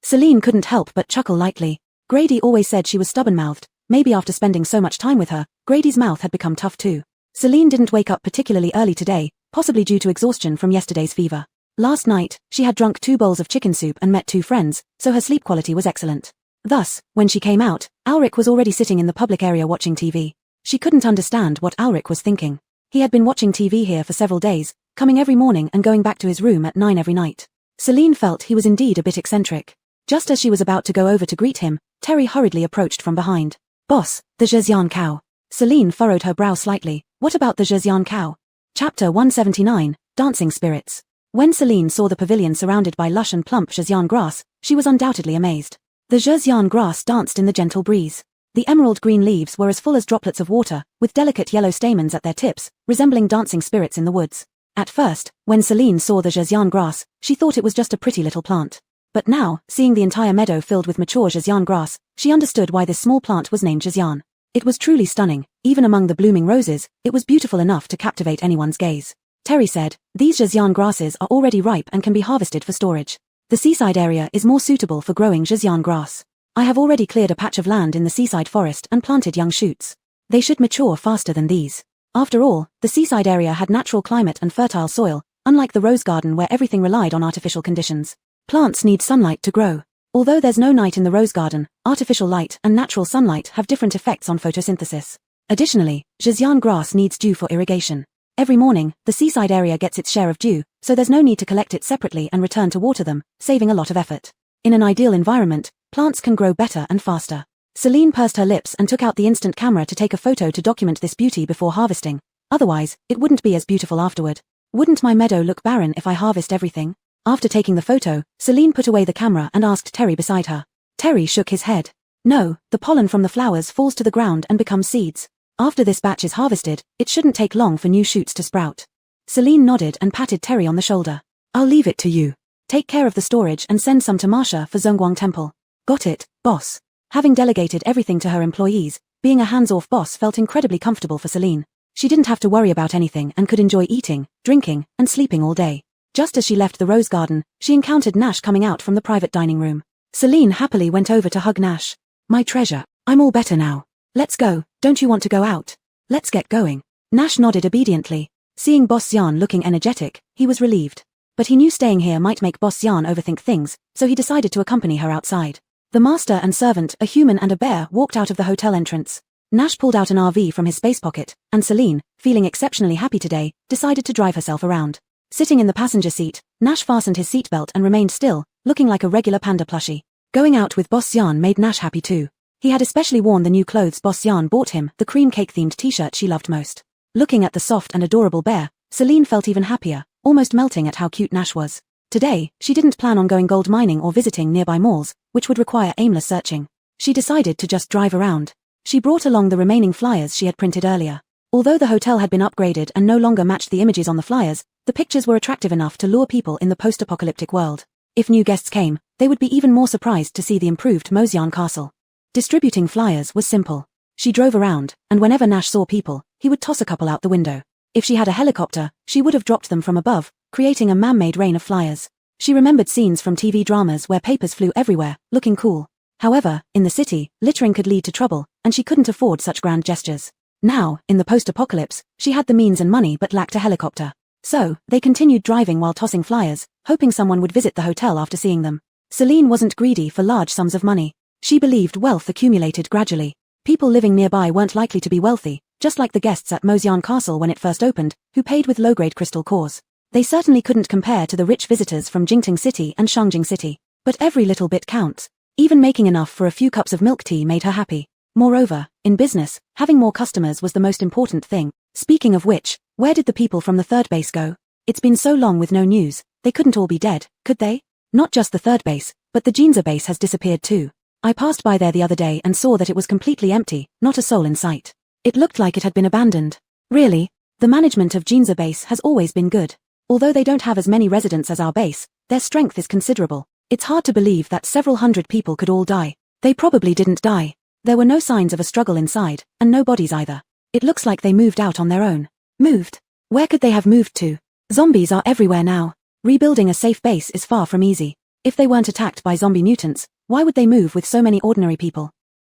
S1: Celine couldn't help but chuckle lightly. Grady always said she was stubborn-mouthed. Maybe after spending so much time with her, Grady's mouth had become tough too. Celine didn't wake up particularly early today, possibly due to exhaustion from yesterday's fever. Last night, she had drunk 2 bowls of chicken soup and met 2 friends, so her sleep quality was excellent. Thus, when she came out, Ulrich was already sitting in the public area watching TV. She couldn't understand what Ulrich was thinking. He had been watching TV here for several days, coming every morning and going back to his room at 9 every night. Celine felt he was indeed a bit eccentric. Just as she was about to go over to greet him, Terry hurriedly approached from behind. Boss, the Zhejian cow. Celine furrowed her brow slightly. What about the Zhejian cow? Chapter 179, Dancing Spirits. When Celine saw the pavilion surrounded by lush and plump Zhejian grass, she was undoubtedly amazed. The Zhejian grass danced in the gentle breeze. The emerald green leaves were as full as droplets of water, with delicate yellow stamens at their tips, resembling dancing spirits in the woods. At first, when Celine saw the Zhejian grass, she thought it was just a pretty little plant. But now, seeing the entire meadow filled with mature Zhejian grass, she understood why this small plant was named Zhejian. It was truly stunning. Even among the blooming roses, it was beautiful enough to captivate anyone's gaze. Terry said, these Zhejian grasses are already ripe and can be harvested for storage. The seaside area is more suitable for growing Zhejian grass. I have already cleared a patch of land in the seaside forest and planted young shoots. They should mature faster than these. After all, the seaside area had natural climate and fertile soil, unlike the rose garden where everything relied on artificial conditions. Plants need sunlight to grow. Although there's no night in the rose garden, artificial light and natural sunlight have different effects on photosynthesis. Additionally, Zhejian grass needs dew for irrigation. Every morning, the seaside area gets its share of dew, so there's no need to collect it separately and return to water them, saving a lot of effort. In an ideal environment, plants can grow better and faster. Celine pursed her lips and took out the instant camera to take a photo to document this beauty before harvesting. Otherwise, it wouldn't be as beautiful afterward. Wouldn't my meadow look barren if I harvest everything? After taking the photo, Celine put away the camera and asked Terry beside her. Terry shook his head. No, the pollen from the flowers falls to the ground and becomes seeds. After this batch is harvested, it shouldn't take long for new shoots to sprout. Celine nodded and patted Terry on the shoulder. I'll leave it to you. Take care of the storage and send some to Marsha for Zhongguang Temple. Got it, boss. Having delegated everything to her employees, being a hands-off boss felt incredibly comfortable for Celine. She didn't have to worry about anything and could enjoy eating, drinking, and sleeping all day. Just as she left the rose garden, she encountered Nash coming out from the private dining room. Celine happily went over to hug Nash. My treasure, I'm all better now. Let's go, don't you want to go out? Let's get going. Nash nodded obediently. Seeing Boss Xian looking energetic, he was relieved. But he knew staying here might make Boss Xian overthink things, so he decided to accompany her outside. The master and servant, a human and a bear, walked out of the hotel entrance. Nash pulled out an RV from his space pocket, and Celine, feeling exceptionally happy today, decided to drive herself around. Sitting in the passenger seat, Nash fastened his seatbelt and remained still, looking like a regular panda plushie. Going out with Boss Xian made Nash happy too. He had especially worn the new clothes Boss Xian bought him, the cream cake-themed t-shirt she loved most. Looking at the soft and adorable bear, Celine felt even happier, almost melting at how cute Nash was. Today, she didn't plan on going gold mining or visiting nearby malls, which would require aimless searching. She decided to just drive around. She brought along the remaining flyers she had printed earlier. Although the hotel had been upgraded and no longer matched the images on the flyers, the pictures were attractive enough to lure people in the post-apocalyptic world. If new guests came, they would be even more surprised to see the improved Moxian castle. Distributing flyers was simple. She drove around, and whenever Nash saw people, he would toss a couple out the window. If she had a helicopter, she would have dropped them from above, creating a man-made rain of flyers. She remembered scenes from TV dramas where papers flew everywhere, looking cool. However, in the city, littering could lead to trouble, and she couldn't afford such grand gestures. Now, in the post-apocalypse, she had the means and money but lacked a helicopter. So, they continued driving while tossing flyers, hoping someone would visit the hotel after seeing them. Celine wasn't greedy for large sums of money. She believed wealth accumulated gradually. People living nearby weren't likely to be wealthy, just like the guests at Moxian Castle when it first opened, who paid with low-grade crystal cores. They certainly couldn't compare to the rich visitors from Jingting City and Shangjing City. But every little bit counts. Even making enough for a few cups of milk tea made her happy. Moreover, in business, having more customers was the most important thing. Speaking of which, where did the people from the third base go? It's been so long with no news, they couldn't all be dead, could they? Not just the third base, but the Jinza base has disappeared too. I passed by there the other day and saw that it was completely empty, not a soul in sight. It looked like it had been abandoned. Really? The management of Jinza base has always been good. Although they don't have as many residents as our base, their strength is considerable. It's hard to believe that several hundred people could all die. They probably didn't die. There were no signs of a struggle inside, and no bodies either. It looks like they moved out on their own. Moved? Where could they have moved to? Zombies are everywhere now. Rebuilding a safe base is far from easy. If they weren't attacked by zombie mutants, why would they move with so many ordinary people?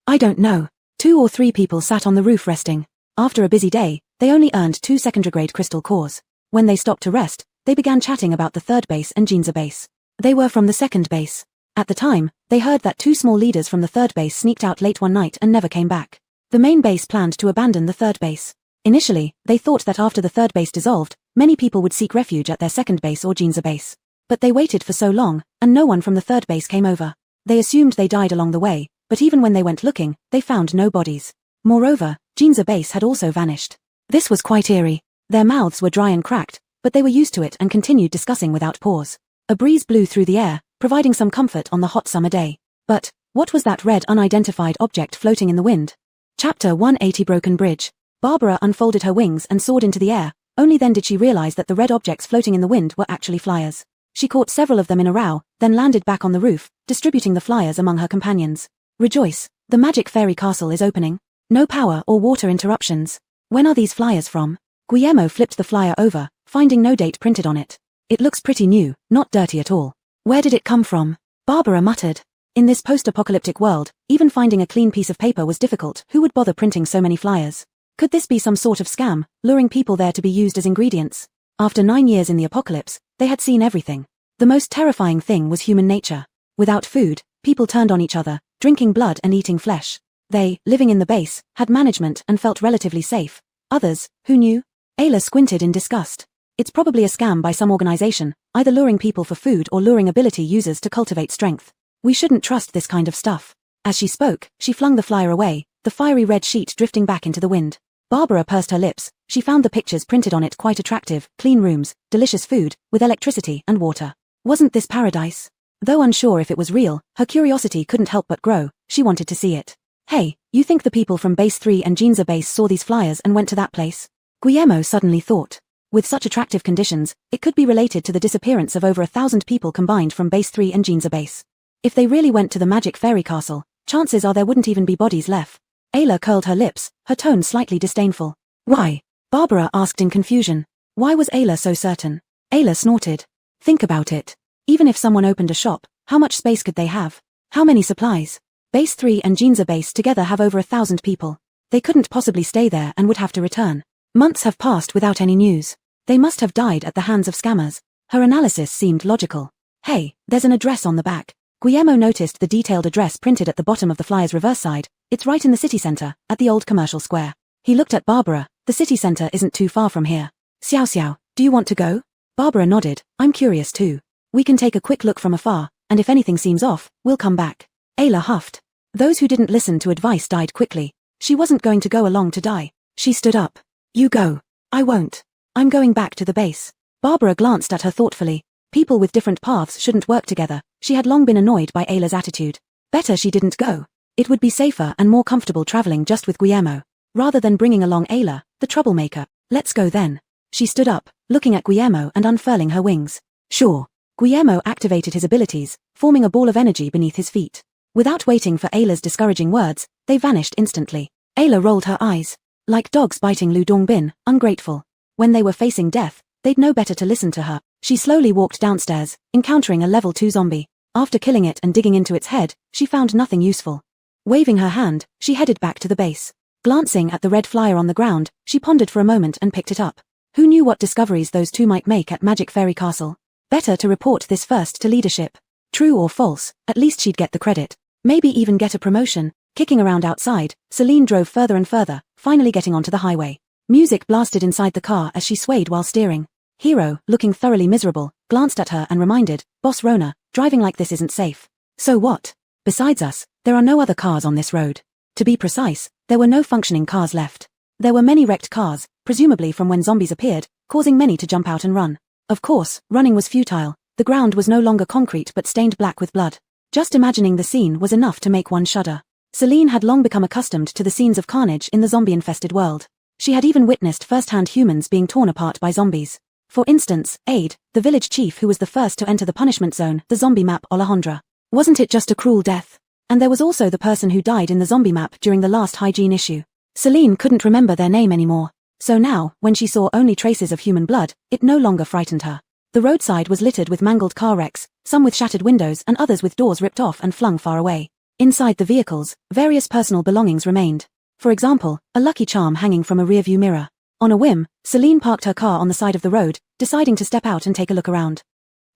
S1: I don't know. 2 or 3 people sat on the roof resting. After a busy day, they only earned 2 secondary-grade crystal cores. When they stopped to rest, they began chatting about the third base and Jinza base. They were from the second base. At the time, they heard that 2 small leaders from the third base sneaked out late one night and never came back. The main base planned to abandon the third base. Initially, they thought that after the third base dissolved, many people would seek refuge at their second base or Jinza base. But they waited for so long, and no one from the third base came over. They assumed they died along the way, but even when they went looking, they found no bodies. Moreover, Jinza base had also vanished. This was quite eerie. Their mouths were dry and cracked, but they were used to it and continued discussing without pause. A breeze blew through the air, providing some comfort on the hot summer day. But, what was that red unidentified object floating in the wind? Chapter 180 Broken Bridge. Barbara unfolded her wings and soared into the air, only then did she realize that the red objects floating in the wind were actually flyers. She caught several of them in a row, then landed back on the roof, distributing the flyers among her companions. Rejoice, the magic fairy castle is opening. No power or water interruptions. When are these flyers from? Guillermo flipped the flyer over, finding no date printed on it. It looks pretty new, not dirty at all. Where did it come from? Barbara muttered. In this post-apocalyptic world, even finding a clean piece of paper was difficult. Who would bother printing so many flyers? Could this be some sort of scam, luring people there to be used as ingredients? After 9 years in the apocalypse, they had seen everything. The most terrifying thing was human nature. Without food, people turned on each other, drinking blood and eating flesh. They, living in the base, had management and felt relatively safe. Others, who knew? Ayla squinted in disgust. It's probably a scam by some organization, either luring people for food or luring ability users to cultivate strength. We shouldn't trust this kind of stuff. As she spoke, she flung the flyer away, the fiery red sheet drifting back into the wind. Barbara pursed her lips. She found the pictures printed on it quite attractive: clean rooms, delicious food, with electricity and water. Wasn't this paradise? Though unsure if it was real, her curiosity couldn't help but grow. She wanted to see it. Hey, you think the people from Base 3 and Jinza Base saw these flyers and went to that place? Guillermo suddenly thought. With such attractive conditions, it could be related to the disappearance of over 1,000 people combined from Base 3 and engsub base. If they really went to the magic fairy castle, chances are there wouldn't even be bodies left. Ayla curled her lips, her tone slightly disdainful. Why? Barbara asked in confusion. Why was Ayla so certain? Ayla snorted. Think about it. Even if someone opened a shop, how much space could they have? How many supplies? Base 3 and engsub base together have over 1,000 people. They couldn't possibly stay there and would have to return. Months have passed without any news. They must have died at the hands of scammers. Her analysis seemed logical. Hey, there's an address on the back. Guillermo noticed the detailed address printed at the bottom of the flyer's reverse side. It's right in the city center, at the old commercial square. He looked at Barbara. The city center isn't too far from here. Xiao Xiao, do you want to go? Barbara nodded. I'm curious too. We can take a quick look from afar, and if anything seems off, we'll come back. Ayla huffed. Those who didn't listen to advice died quickly. She wasn't going to go along to die. She stood up. You go. I won't. I'm going back to the base. Barbara glanced at her thoughtfully. People with different paths shouldn't work together. She had long been annoyed by Ayla's attitude. Better she didn't go. It would be safer and more comfortable traveling just with Guillermo, rather than bringing along Ayla, the troublemaker. Let's go then. She stood up, looking at Guillermo and unfurling her wings. Sure. Guillermo activated his abilities, forming a ball of energy beneath his feet. Without waiting for Ayla's discouraging words, they vanished instantly. Ayla rolled her eyes. Like dogs biting Lu Dongbin, ungrateful. When they were facing death, they'd know better to listen to her. She slowly walked downstairs, encountering a level 2 zombie. After killing it and digging into its head, she found nothing useful. Waving her hand, she headed back to the base. Glancing at the red flyer on the ground, she pondered for a moment and picked it up. Who knew what discoveries those two might make at Magic Fairy Castle? Better to report this first to leadership. True or false, at least she'd get the credit. Maybe even get a promotion. Kicking around outside, Celine drove further and further, finally getting onto the highway. Music blasted inside the car as she swayed while steering. Hero, looking thoroughly miserable, glanced at her and reminded, Boss Rona, driving like this isn't safe. So what? Besides us, there are no other cars on this road. To be precise, there were no functioning cars left. There were many wrecked cars, presumably from when zombies appeared, causing many to jump out and run. Of course, running was futile. The ground was no longer concrete but stained black with blood. Just imagining the scene was enough to make one shudder. Celine had long become accustomed to the scenes of carnage in the zombie-infested world. She had even witnessed first-hand humans being torn apart by zombies. For instance, Aide, the village chief who was the first to enter the punishment zone, the zombie map Alejandra. Wasn't it just a cruel death? And there was also the person who died in the zombie map during the last hygiene issue. Celine couldn't remember their name anymore. So now, when she saw only traces of human blood, it no longer frightened her. The roadside was littered with mangled car wrecks, some with shattered windows and others with doors ripped off and flung far away. Inside the vehicles, various personal belongings remained. For example, a lucky charm hanging from a rearview mirror. On a whim, Celine parked her car on the side of the road, deciding to step out and take a look around.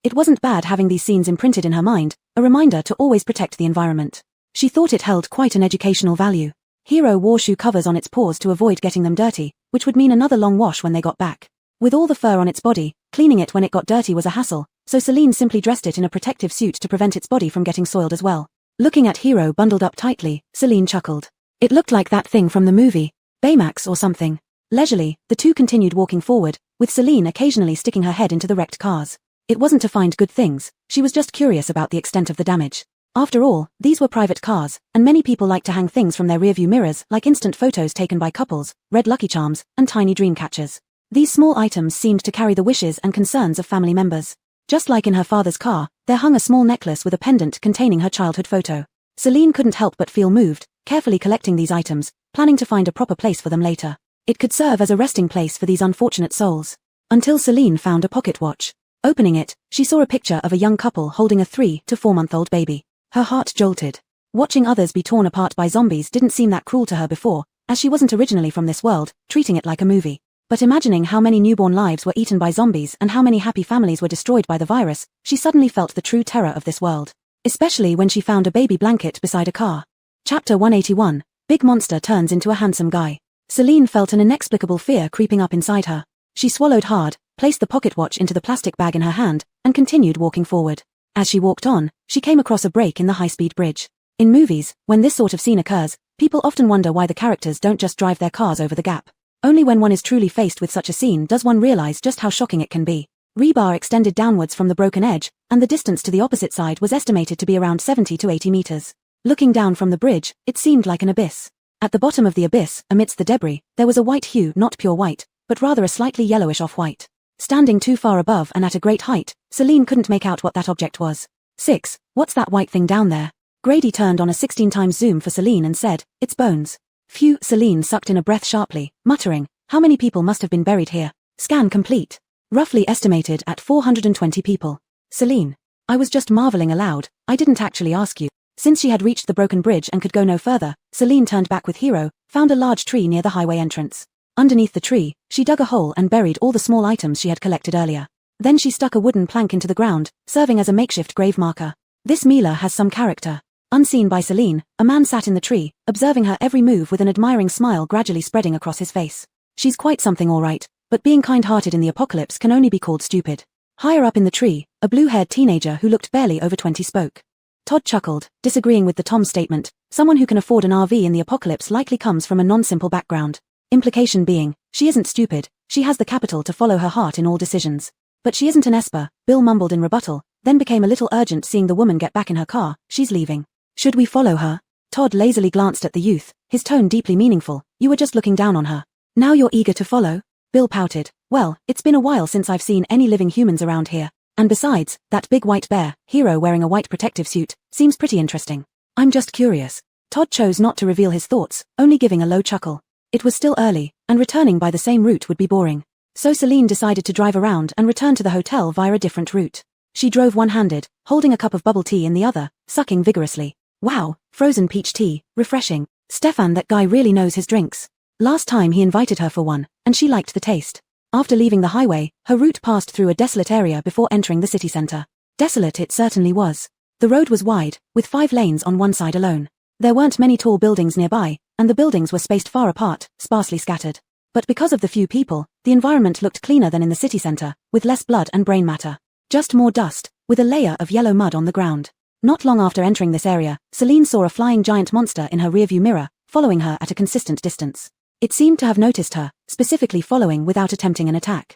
S1: It wasn't bad having these scenes imprinted in her mind, a reminder to always protect the environment. She thought it held quite an educational value. Hero wore shoe covers on its paws to avoid getting them dirty, which would mean another long wash when they got back. With all the fur on its body, cleaning it when it got dirty was a hassle, so Celine simply dressed it in a protective suit to prevent its body from getting soiled as well. Looking at Hero bundled up tightly, Celine chuckled. It looked like that thing from the movie, Baymax or something. Leisurely, the two continued walking forward, with Celine occasionally sticking her head into the wrecked cars. It wasn't to find good things, she was just curious about the extent of the damage. After all, these were private cars, and many people like to hang things from their rearview mirrors like instant photos taken by couples, red lucky charms, and tiny dream catchers. These small items seemed to carry the wishes and concerns of family members. Just like in her father's car, there hung a small necklace with a pendant containing her childhood photo. Celine couldn't help but feel moved, carefully collecting these items, planning to find a proper place for them later. It could serve as a resting place for these unfortunate souls. Until Celine found a pocket watch. Opening it, she saw a picture of a young couple holding a 3 to 4-month-old baby. Her heart jolted. Watching others be torn apart by zombies didn't seem that cruel to her before, as she wasn't originally from this world, treating it like a movie. But imagining how many newborn lives were eaten by zombies and how many happy families were destroyed by the virus, she suddenly felt the true terror of this world. Especially when she found a baby blanket beside a car. Chapter 181, Big Monster Turns into a Handsome Guy. Celine felt an inexplicable fear creeping up inside her. She swallowed hard, placed the pocket watch into the plastic bag in her hand, and continued walking forward. As she walked on, she came across a break in the high-speed bridge. In movies, when this sort of scene occurs, people often wonder why the characters don't just drive their cars over the gap. Only when one is truly faced with such a scene does one realize just how shocking it can be. Rebar extended downwards from the broken edge, and the distance to the opposite side was estimated to be around 70 to 80 meters. Looking down from the bridge, it seemed like an abyss. At the bottom of the abyss, amidst the debris, there was a white hue, not pure white, but rather a slightly yellowish off-white. Standing too far above and at a great height, Celine couldn't make out what that object was. 6. What's that white thing down there? Grady turned on a 16x zoom for Celine and said, it's bones. Phew, Celine sucked in a breath sharply, muttering, how many people must have been buried here? Scan complete. Roughly estimated at 420 people. Celine. I was just marveling aloud, I didn't actually ask you. Since she had reached the broken bridge and could go no further, Celine turned back with Hero, found a large tree near the highway entrance. Underneath the tree, she dug a hole and buried all the small items she had collected earlier. Then she stuck a wooden plank into the ground, serving as a makeshift grave marker. This Mila has some character. Unseen by Celine, a man sat in the tree, observing her every move with an admiring smile gradually spreading across his face. She's quite something all right, but being kind-hearted in the apocalypse can only be called stupid. Higher up in the tree, a blue-haired teenager who looked barely over 20 spoke. Todd chuckled, disagreeing with the Tom's statement, someone who can afford an RV in the apocalypse likely comes from a non-simple background. Implication being, she isn't stupid, she has the capital to follow her heart in all decisions. But she isn't an Esper, Bill mumbled in rebuttal, then became a little urgent seeing the woman get back in her car, she's leaving. Should we follow her? Todd lazily glanced at the youth, his tone deeply meaningful, you were just looking down on her. Now you're eager to follow? Bill pouted, well, it's been a while since I've seen any living humans around here. And besides, that big white bear, Hero wearing a white protective suit, seems pretty interesting. I'm just curious. Todd chose not to reveal his thoughts, only giving a low chuckle. It was still early, and returning by the same route would be boring. So Celine decided to drive around and return to the hotel via a different route. She drove one-handed, holding a cup of bubble tea in the other, sucking vigorously. Wow, frozen peach tea, refreshing. Stefan, that guy really knows his drinks. Last time he invited her for one, and she liked the taste. After leaving the highway, her route passed through a desolate area before entering the city center. Desolate it certainly was. The road was wide, with 5 lanes on one side alone. There weren't many tall buildings nearby, and the buildings were spaced far apart, sparsely scattered. But because of the few people, the environment looked cleaner than in the city center, with less blood and brain matter. Just more dust, with a layer of yellow mud on the ground. Not long after entering this area, Celine saw a flying giant monster in her rearview mirror, following her at a consistent distance. It seemed to have noticed her, specifically following without attempting an attack.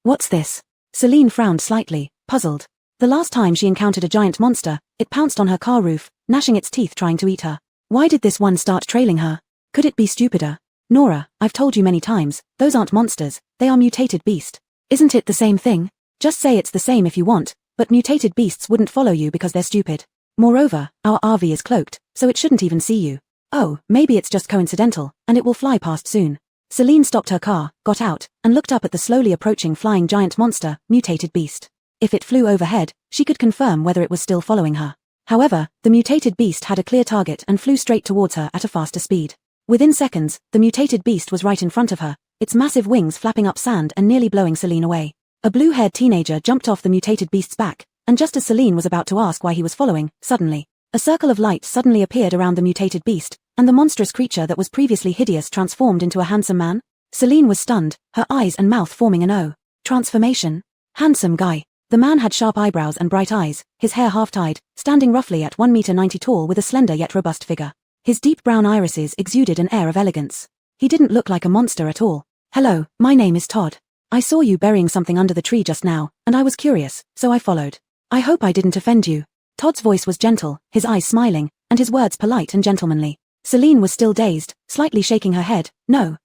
S1: What's this? Celine frowned slightly, puzzled. The last time she encountered a giant monster, it pounced on her car roof, gnashing its teeth trying to eat her. Why did this one start trailing her? Could it be stupider? Nora, I've told you many times, those aren't monsters, they are mutated beast. Isn't it the same thing? Just say it's the same if you want, but mutated beasts wouldn't follow you because they're stupid. Moreover, our RV is cloaked, so it shouldn't even see you. Oh, maybe it's just coincidental, and it will fly past soon. Celine stopped her car, got out, and looked up at the slowly approaching flying giant monster, mutated beast. If it flew overhead, she could confirm whether it was still following her. However, the mutated beast had a clear target and flew straight towards her at a faster speed. Within seconds, the mutated beast was right in front of her, its massive wings flapping up sand and nearly blowing Celine away. A blue-haired teenager jumped off the mutated beast's back, and just as Celine was about to ask why he was following, suddenly, a circle of light suddenly appeared around the mutated beast, and the monstrous creature that was previously hideous transformed into a handsome man. Celine was stunned, her eyes and mouth forming an O. Transformation? Handsome guy. The man had sharp eyebrows and bright eyes, his hair half-tied, standing roughly at 1 meter 90 tall with a slender yet robust figure. His deep brown irises exuded an air of elegance. He didn't look like a monster at all. Hello, my name is Todd. I saw you burying something under the tree just now, and I was curious, so I followed. I hope I didn't offend you. Todd's voice was gentle, his eyes smiling, and his words polite and gentlemanly. Celine was still dazed, slightly shaking her head. No.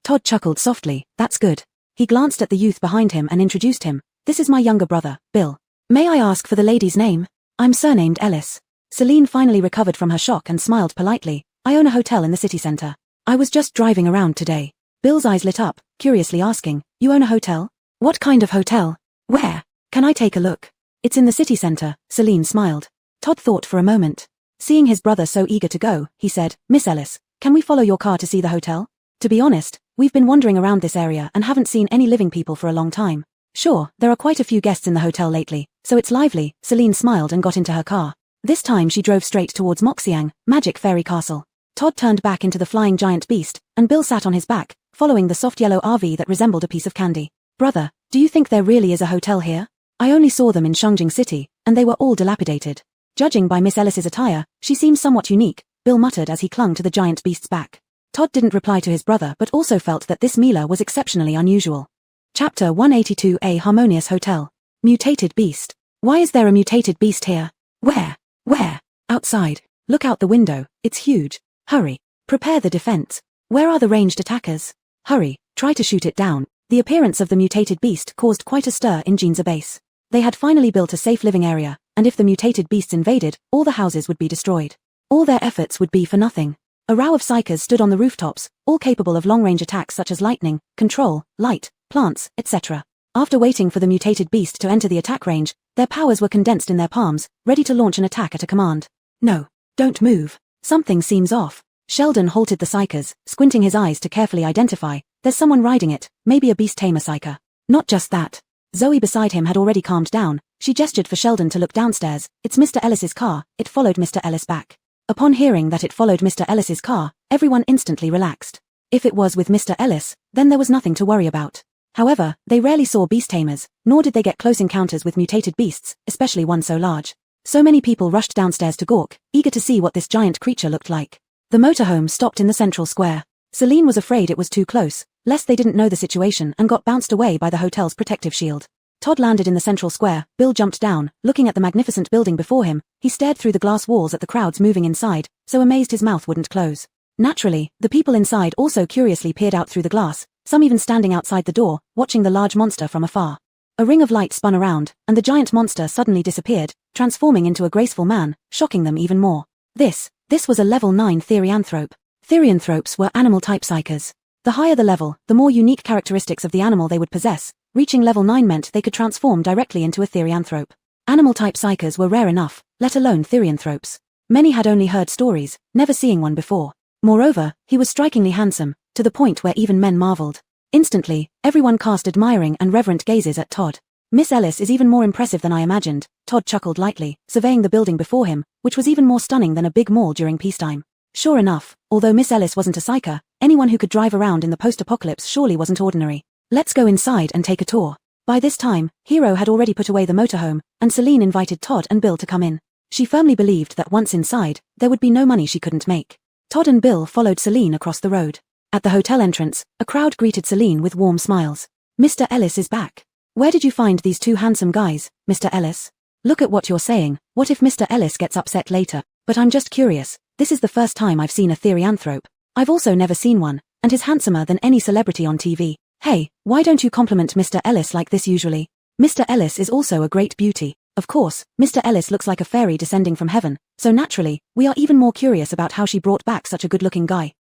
S1: Todd chuckled softly, that's good. He glanced at the youth behind him and introduced him. This is my younger brother, Bill. May I ask for the lady's name? I'm surnamed Ellis. Celine finally recovered from her shock and smiled politely. I own a hotel in the city center. I was just driving around today. Bill's eyes lit up, curiously asking, you own a hotel? What kind of hotel? Where? Can I take a look? It's in the city center, Celine smiled. Todd thought for a moment. Seeing his brother so eager to go, he said, Miss Ellis, can we follow your car to see the hotel? To be honest, we've been wandering around this area and haven't seen any living people for a long time. Sure, there are quite a few guests in the hotel lately, so it's lively. Celine smiled and got into her car. This time she drove straight towards Moxiang, Magic Fairy Castle. Todd turned back into the flying giant beast, and Bill sat on his back, following the soft yellow RV that resembled a piece of candy. Brother, do you think there really is a hotel here? I only saw them in Shangjing City, and they were all dilapidated. Judging by Miss Ellis's attire, she seems somewhat unique, Bill muttered as he clung to the giant beast's back. Todd didn't reply to his brother but also felt that this Mila was exceptionally unusual. Chapter 182, A Harmonious Hotel. Mutated Beast. Why is there a mutated beast here? Where? Where? Outside. Look out the window, it's huge. Hurry. Prepare the defense. Where are the ranged attackers? Hurry, Try to shoot it down. The appearance of the mutated beast caused quite a stir in Jean's base. They had finally built a safe living area, and if the mutated beasts invaded, all the houses would be destroyed. All their efforts would be for nothing. A row of psychers stood on the rooftops, all capable of long-range attacks such as lightning, control, light, plants, etc. After waiting for the mutated beast to enter the attack range, their powers were condensed in their palms, ready to launch an attack at a command. No. Don't move. Something seems off. Sheldon halted the psychers, squinting his eyes to carefully identify. There's someone riding it, maybe a beast tamer psyker. Not just that. Zoe beside him had already calmed down. She gestured for Sheldon to look downstairs. It's Mr. Ellis's car. It followed Mr. Ellis back. Upon hearing that it followed Mr. Ellis's car, everyone instantly relaxed. If it was with Mr. Ellis, then there was nothing to worry about. However, they rarely saw beast tamers, nor did they get close encounters with mutated beasts, especially one so large. So many people rushed downstairs to gawk, eager to see what this giant creature looked like. The motorhome stopped in the central square. Celine was afraid it was too close, lest they didn't know the situation and got bounced away by the hotel's protective shield. Todd landed in the central square. Bill jumped down, looking at the magnificent building before him. He stared through the glass walls at the crowds moving inside, so amazed his mouth wouldn't close. Naturally, the people inside also curiously peered out through the glass, some even standing outside the door, watching the large monster from afar. A ring of light spun around, and the giant monster suddenly disappeared, transforming into a graceful man, shocking them even more. This was a level 9 therianthrope. Therianthropes were animal-type psychers. The higher the level, the more unique characteristics of the animal they would possess. Reaching level 9 meant they could transform directly into a therianthrope. Animal-type psychers were rare enough, let alone therianthropes. Many had only heard stories, never seeing one before. Moreover, he was strikingly handsome, to the point where even men marveled. Instantly, everyone cast admiring and reverent gazes at Todd. Miss Ellis is even more impressive than I imagined, Todd chuckled lightly, surveying the building before him, which was even more stunning than a big mall during peacetime. Sure enough, although Miss Ellis wasn't a psyker, anyone who could drive around in the post-apocalypse surely wasn't ordinary. Let's go inside and take a tour. By this time, Hero had already put away the motorhome, and Celine invited Todd and Bill to come in. She firmly believed that once inside, there would be no money she couldn't make. Todd and Bill followed Celine across the road. At the hotel entrance, a crowd greeted Celine with warm smiles. Mr. Ellis is back. Where did you find these two handsome guys, Mr. Ellis? Look at what you're saying. What if Mr. Ellis gets upset later? But I'm just curious. This is the first time I've seen a therianthrope. I've also never seen one, and he's handsomer than any celebrity on TV. Hey, why don't you compliment Mr. Ellis like this usually? Mr. Ellis is also a great beauty. Of course, Mr. Ellis looks like a fairy descending from heaven, so naturally, we are even more curious about how she brought back such a good-looking guy.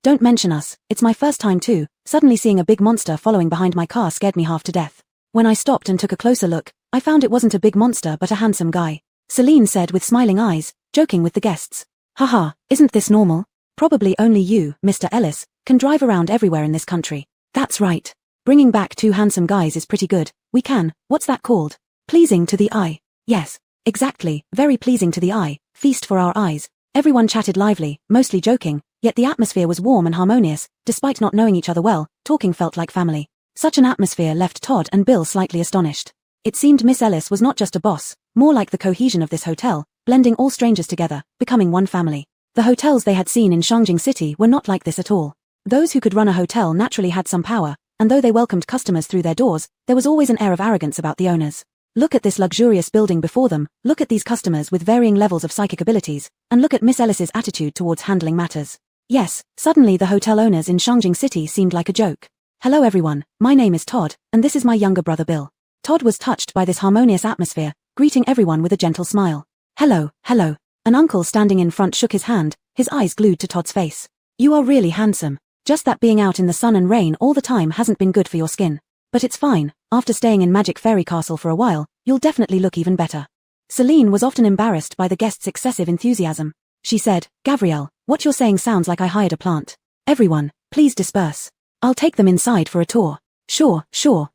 S1: Don't mention us, it's my first time too. Suddenly seeing a big monster following behind my car scared me half to death. When I stopped and took a closer look, I found it wasn't a big monster but a handsome guy. Celine said with smiling eyes, joking with the guests. Haha, isn't this normal? Probably only you, Mr. Ellis, can drive around everywhere in this country. That's right. Bringing back two handsome guys is pretty good. We can, what's that called? Pleasing to the eye. Yes, exactly, very pleasing to the eye, feast for our eyes. Everyone chatted lively, mostly joking, yet the atmosphere was warm and harmonious. Despite not knowing each other well, talking felt like family. Such an atmosphere left Todd and Bill slightly astonished. It seemed Miss Ellis was not just a boss, more like the cohesion of this hotel, blending all strangers together, becoming one family. The hotels they had seen in Shangjing City were not like this at all. Those who could run a hotel naturally had some power, and though they welcomed customers through their doors, there was always an air of arrogance about the owners. Look at this luxurious building before them, look at these customers with varying levels of psychic abilities, and look at Miss Ellis's attitude towards handling matters. Yes, suddenly the hotel owners in Shangjing City seemed like a joke. Hello everyone, my name is Todd, and this is my younger brother Bill. Todd was touched by this harmonious atmosphere, greeting everyone with a gentle smile. Hello, hello. An uncle standing in front shook his hand, his eyes glued to Todd's face. You are really handsome. Just that being out in the sun and rain all the time hasn't been good for your skin. But it's fine, after staying in Magic Fairy Castle for a while, you'll definitely look even better. Celine was often embarrassed by the guests' excessive enthusiasm. She said, Gabrielle, what you're saying sounds like I hired a plant. Everyone, please disperse. I'll take them inside for a tour. Sure,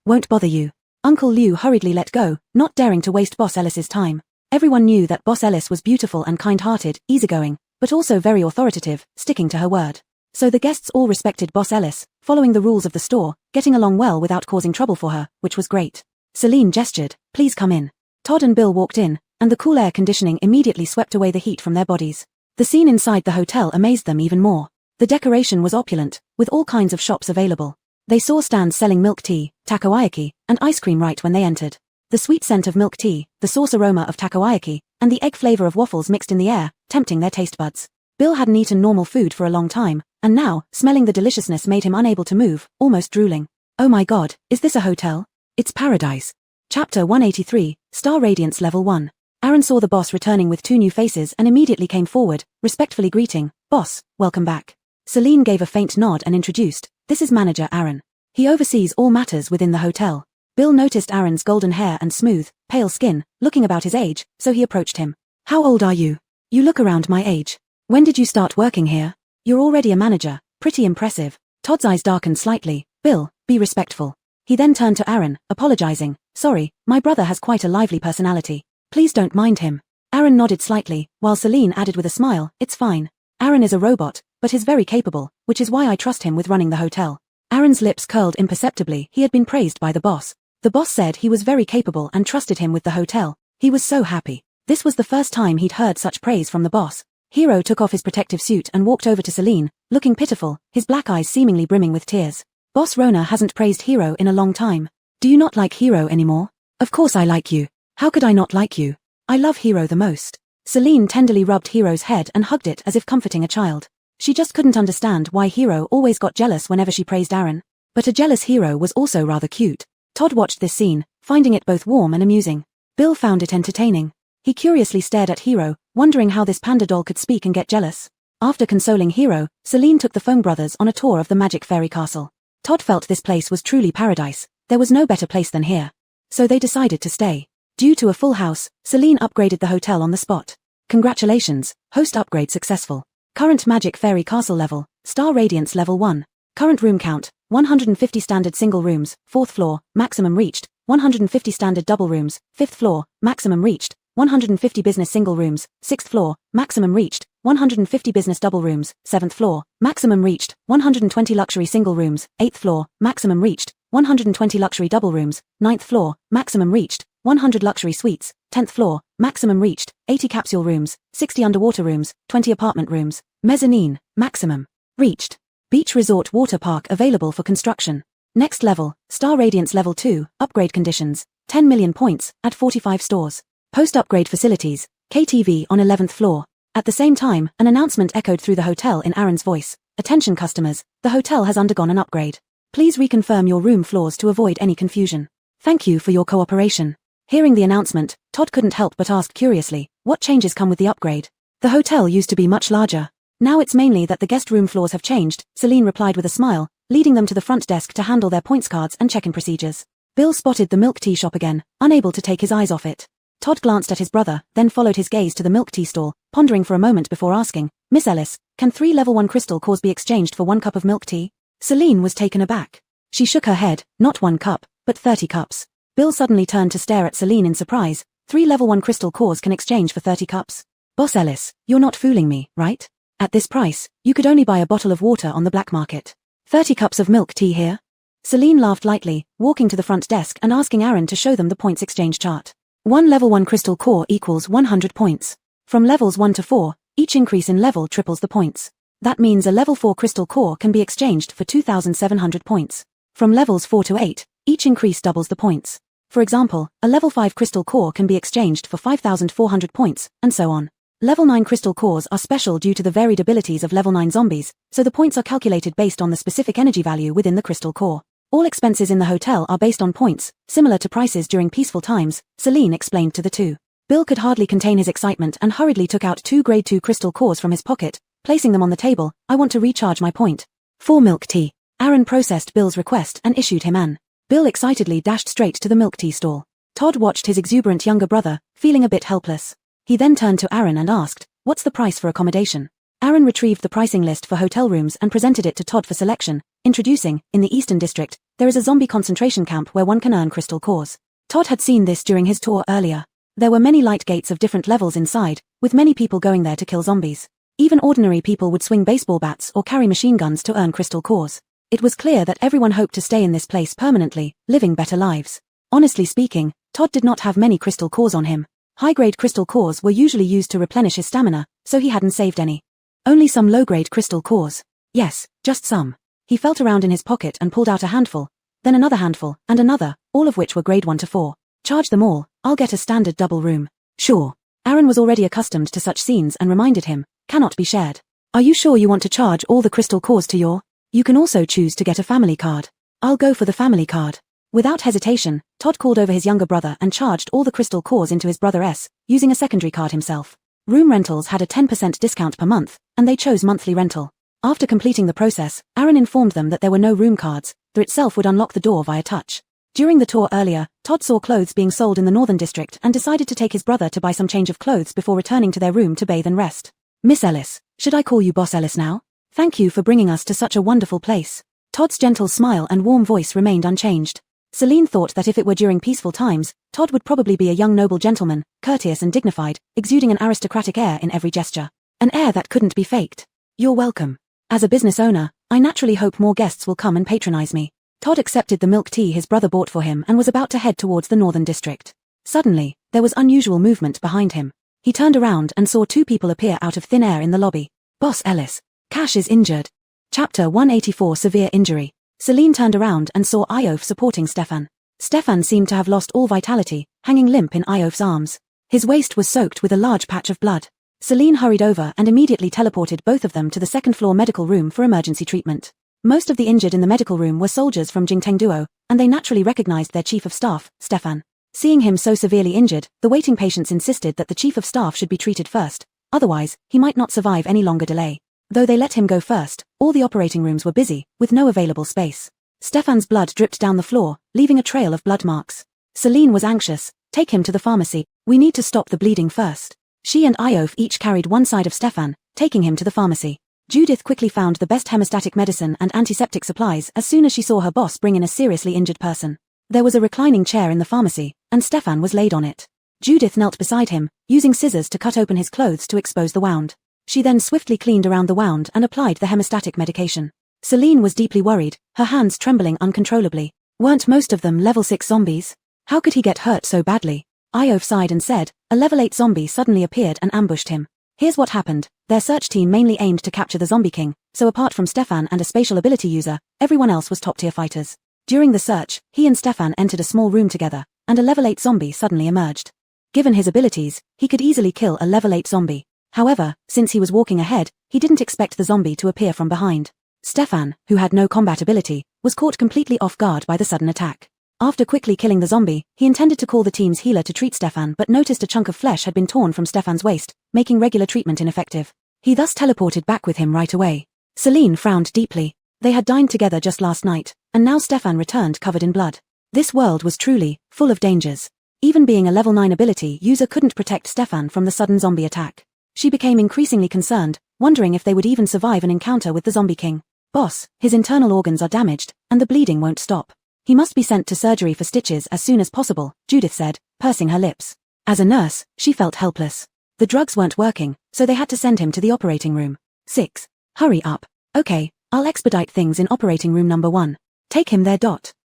S1: won't bother you. Uncle Liu hurriedly let go, not daring to waste Boss Ellis's time. Everyone knew that Boss Ellis was beautiful and kind-hearted, easygoing, but also very authoritative, sticking to her word. So the guests all respected Boss Ellis, following the rules of the store, getting along well without causing trouble for her, which was great. Celine gestured, please come in. Todd and Bill walked in, and the cool air conditioning immediately swept away the heat from their bodies. The scene inside the hotel amazed them even more. The decoration was opulent, with all kinds of shops available. They saw stands selling milk tea, takoyaki, and ice cream right when they entered. The sweet scent of milk tea, the sauce aroma of takoyaki, and the egg flavor of waffles mixed in the air, tempting their taste buds. Bill hadn't eaten normal food for a long time, and now, smelling the deliciousness made him unable to move, almost drooling. Oh my god, is this a hotel? It's paradise. Chapter 183, Star Radiance Level 1. Aaron saw the boss returning with 2 new faces and immediately came forward, respectfully greeting, "Boss, welcome back." Celine gave a faint nod and introduced, "This is Manager Aaron. He oversees all matters within the hotel." Bill noticed Aaron's golden hair and smooth, pale skin, looking about his age, so he approached him. "How old are you? You look around my age. When did you start working here? You're already a manager, pretty impressive." Todd's eyes darkened slightly. "Bill, be respectful." He then turned to Aaron, apologizing, "Sorry, my brother has quite a lively personality. Please don't mind him." Aaron nodded slightly, while Celine added with a smile, "It's fine. Aaron is a robot, but he's very capable, which is why I trust him with running the hotel." Aaron's lips curled imperceptibly. He had been praised by the boss. The boss said he was very capable and trusted him with the hotel. He was so happy. This was the first time he'd heard such praise from the boss. Hero took off his protective suit and walked over to Celine, looking pitiful, his black eyes seemingly brimming with tears. "Boss Rona hasn't praised Hero in a long time. Do you not like Hero anymore?" "Of course I like you. How could I not like you? I love Hero the most." Celine tenderly rubbed Hero's head and hugged it as if comforting a child. She just couldn't understand why Hero always got jealous whenever she praised Aaron. But a jealous Hero was also rather cute. Todd watched this scene, finding it both warm and amusing. Bill found it entertaining. He curiously stared at Hero, wondering how this panda doll could speak and get jealous. After consoling Hero, Celine took the Foam brothers on a tour of the magic fairy castle. Todd felt this place was truly paradise. There was no better place than here. So they decided to stay. Due to a full house, Celine upgraded the hotel on the spot. Congratulations, host upgrade successful. Current magic fairy castle level, Star Radiance Level 1. Current room count, 150 standard single rooms, 4th floor, maximum reached, 150 standard double rooms, 5th floor, maximum reached, 150 business single rooms, 6th floor, maximum reached, 150 business double rooms, 7th floor, maximum reached, 120 luxury single rooms, 8th floor, maximum reached, 120 luxury double rooms, 9th floor, maximum reached, 100 luxury suites, 10th floor, maximum reached, 80 capsule rooms, 60 underwater rooms, 20 apartment rooms, mezzanine, maximum reached. Beach resort water park available for construction. Next level, Star Radiance Level 2, upgrade conditions, 10 million points, at 45 stores. Post-upgrade facilities, KTV on 11th floor. At the same time, an announcement echoed through the hotel in Aaron's voice. "Attention customers, the hotel has undergone an upgrade. Please reconfirm your room floors to avoid any confusion. Thank you for your cooperation." Hearing the announcement, Todd couldn't help but ask curiously, what changes come with the upgrade? The hotel used to be much larger. Now it's mainly that the guest room floors have changed, Celine replied with a smile, leading them to the front desk to handle their points cards and check-in procedures. Bill spotted the milk tea shop again, unable to take his eyes off it. Todd glanced at his brother, then followed his gaze to the milk tea stall, pondering for a moment before asking, "Miss Ellis, can 3 level 1 crystal cores be exchanged for 1 cup of milk tea?" Celine was taken aback. She shook her head, not 1 cup, but 30 cups. Bill suddenly turned to stare at Celine in surprise. 3 level 1 crystal cores can exchange for 30 cups. "Boss Ellis, you're not fooling me, right? At this price, you could only buy a bottle of water on the black market. 30 cups of milk tea here?" Celine laughed lightly, walking to the front desk and asking Aaron to show them the points exchange chart. 1 level 1 crystal core equals 100 points. From levels 1 to 4, each increase in level triples the points. That means a level 4 crystal core can be exchanged for 2,700 points. From levels 4 to 8, each increase doubles the points. For example, a level 5 crystal core can be exchanged for 5,400 points, and so on. Level 9 crystal cores are special due to the varied abilities of level 9 zombies, so the points are calculated based on the specific energy value within the crystal core. All expenses in the hotel are based on points, similar to prices during peaceful times, Celine explained to the two. Bill could hardly contain his excitement and hurriedly took out 2 grade 2 crystal cores from his pocket, placing them on the table. "I want to recharge my point. 4 milk tea." Aaron processed Bill's request and issued him an. Bill excitedly dashed straight to the milk tea stall. Todd watched his exuberant younger brother, feeling a bit helpless. He then turned to Aaron and asked, "What's the price for accommodation?" Aaron retrieved the pricing list for hotel rooms and presented it to Todd for selection, introducing, in the Eastern District, there is a zombie concentration camp where one can earn crystal cores. Todd had seen this during his tour earlier. There were many light gates of different levels inside, with many people going there to kill zombies. Even ordinary people would swing baseball bats or carry machine guns to earn crystal cores. It was clear that everyone hoped to stay in this place permanently, living better lives. Honestly speaking, Todd did not have many crystal cores on him. High-grade crystal cores were usually used to replenish his stamina, so he hadn't saved any. Only some low-grade crystal cores. Yes, just some. He felt around in his pocket and pulled out a handful, then another handful, and another, all of which were grade 1 to 4. "Charge them all, I'll get a standard double room." "Sure." Aaron was already accustomed to such scenes and reminded him, "Cannot be shared." Are you sure you want to charge all the crystal cores to your? You can also choose to get a family card. I'll go for the family card. Without hesitation, Todd called over his younger brother and charged all the crystal cores into his brother's, using a secondary card himself. Room rentals had a 10% discount per month, and they chose monthly rental. After completing the process, Aaron informed them that there were no room cards, the itself would unlock the door via touch. During the tour earlier, Todd saw clothes being sold in the Northern District and decided to take his brother to buy some change of clothes before returning to their room to bathe and rest. Miss Ellis, should I call you Boss Ellis now? Thank you for bringing us to such a wonderful place. Todd's gentle smile and warm voice remained unchanged. Celine thought that if it were during peaceful times, Todd would probably be a young noble gentleman, courteous and dignified, exuding an aristocratic air in every gesture. An air that couldn't be faked. You're welcome. As a business owner, I naturally hope more guests will come and patronize me. Todd accepted the milk tea his brother bought for him and was about to head towards the Northern District. Suddenly, there was unusual movement behind him. He turned around and saw two people appear out of thin air in the lobby. Boss Ellis. Cash is injured. Chapter 184 Severe Injury. Celine turned around and saw Iof supporting Stefan. Stefan seemed to have lost all vitality, hanging limp in Iof's arms. His waist was soaked with a large patch of blood. Celine hurried over and immediately teleported both of them to the second-floor medical room for emergency treatment. Most of the injured in the medical room were soldiers from Jingteng Duo, and they naturally recognized their chief of staff, Stefan. Seeing him so severely injured, the waiting patients insisted that the chief of staff should be treated first, otherwise, he might not survive any longer delay. Though they let him go first, all the operating rooms were busy, with no available space. Stefan's blood dripped down the floor, leaving a trail of blood marks. Celine was anxious. Take him to the pharmacy. We need to stop the bleeding first. She and Iof each carried one side of Stefan, taking him to the pharmacy. Judith quickly found the best hemostatic medicine and antiseptic supplies as soon as she saw her boss bring in a seriously injured person. There was a reclining chair in the pharmacy, and Stefan was laid on it. Judith knelt beside him, using scissors to cut open his clothes to expose the wound. She then swiftly cleaned around the wound and applied the hemostatic medication. Celine was deeply worried, her hands trembling uncontrollably. Weren't most of them level 6 zombies? How could he get hurt so badly? Iof sighed and said, a level 8 zombie suddenly appeared and ambushed him. Here's what happened. Their search team mainly aimed to capture the Zombie King, so apart from Stefan and a spatial ability user, everyone else was top-tier fighters. During the search, he and Stefan entered a small room together, and a level 8 zombie suddenly emerged. Given his abilities, he could easily kill a level 8 zombie. However, since he was walking ahead, he didn't expect the zombie to appear from behind. Stefan, who had no combat ability, was caught completely off guard by the sudden attack. After quickly killing the zombie, he intended to call the team's healer to treat Stefan but noticed a chunk of flesh had been torn from Stefan's waist, making regular treatment ineffective. He thus teleported back with him right away. Celine frowned deeply. They had dined together just last night, and now Stefan returned covered in blood. This world was truly full of dangers. Even being a level 9 ability user couldn't protect Stefan from the sudden zombie attack. She became increasingly concerned, wondering if they would even survive an encounter with the Zombie King. Boss, his internal organs are damaged, and the bleeding won't stop. He must be sent to surgery for stitches as soon as possible, Judith said, pursing her lips. As a nurse, she felt helpless. The drugs weren't working, so they had to send him to the operating room. 6. Hurry up. Okay, I'll expedite things in operating room number 1. Take him there.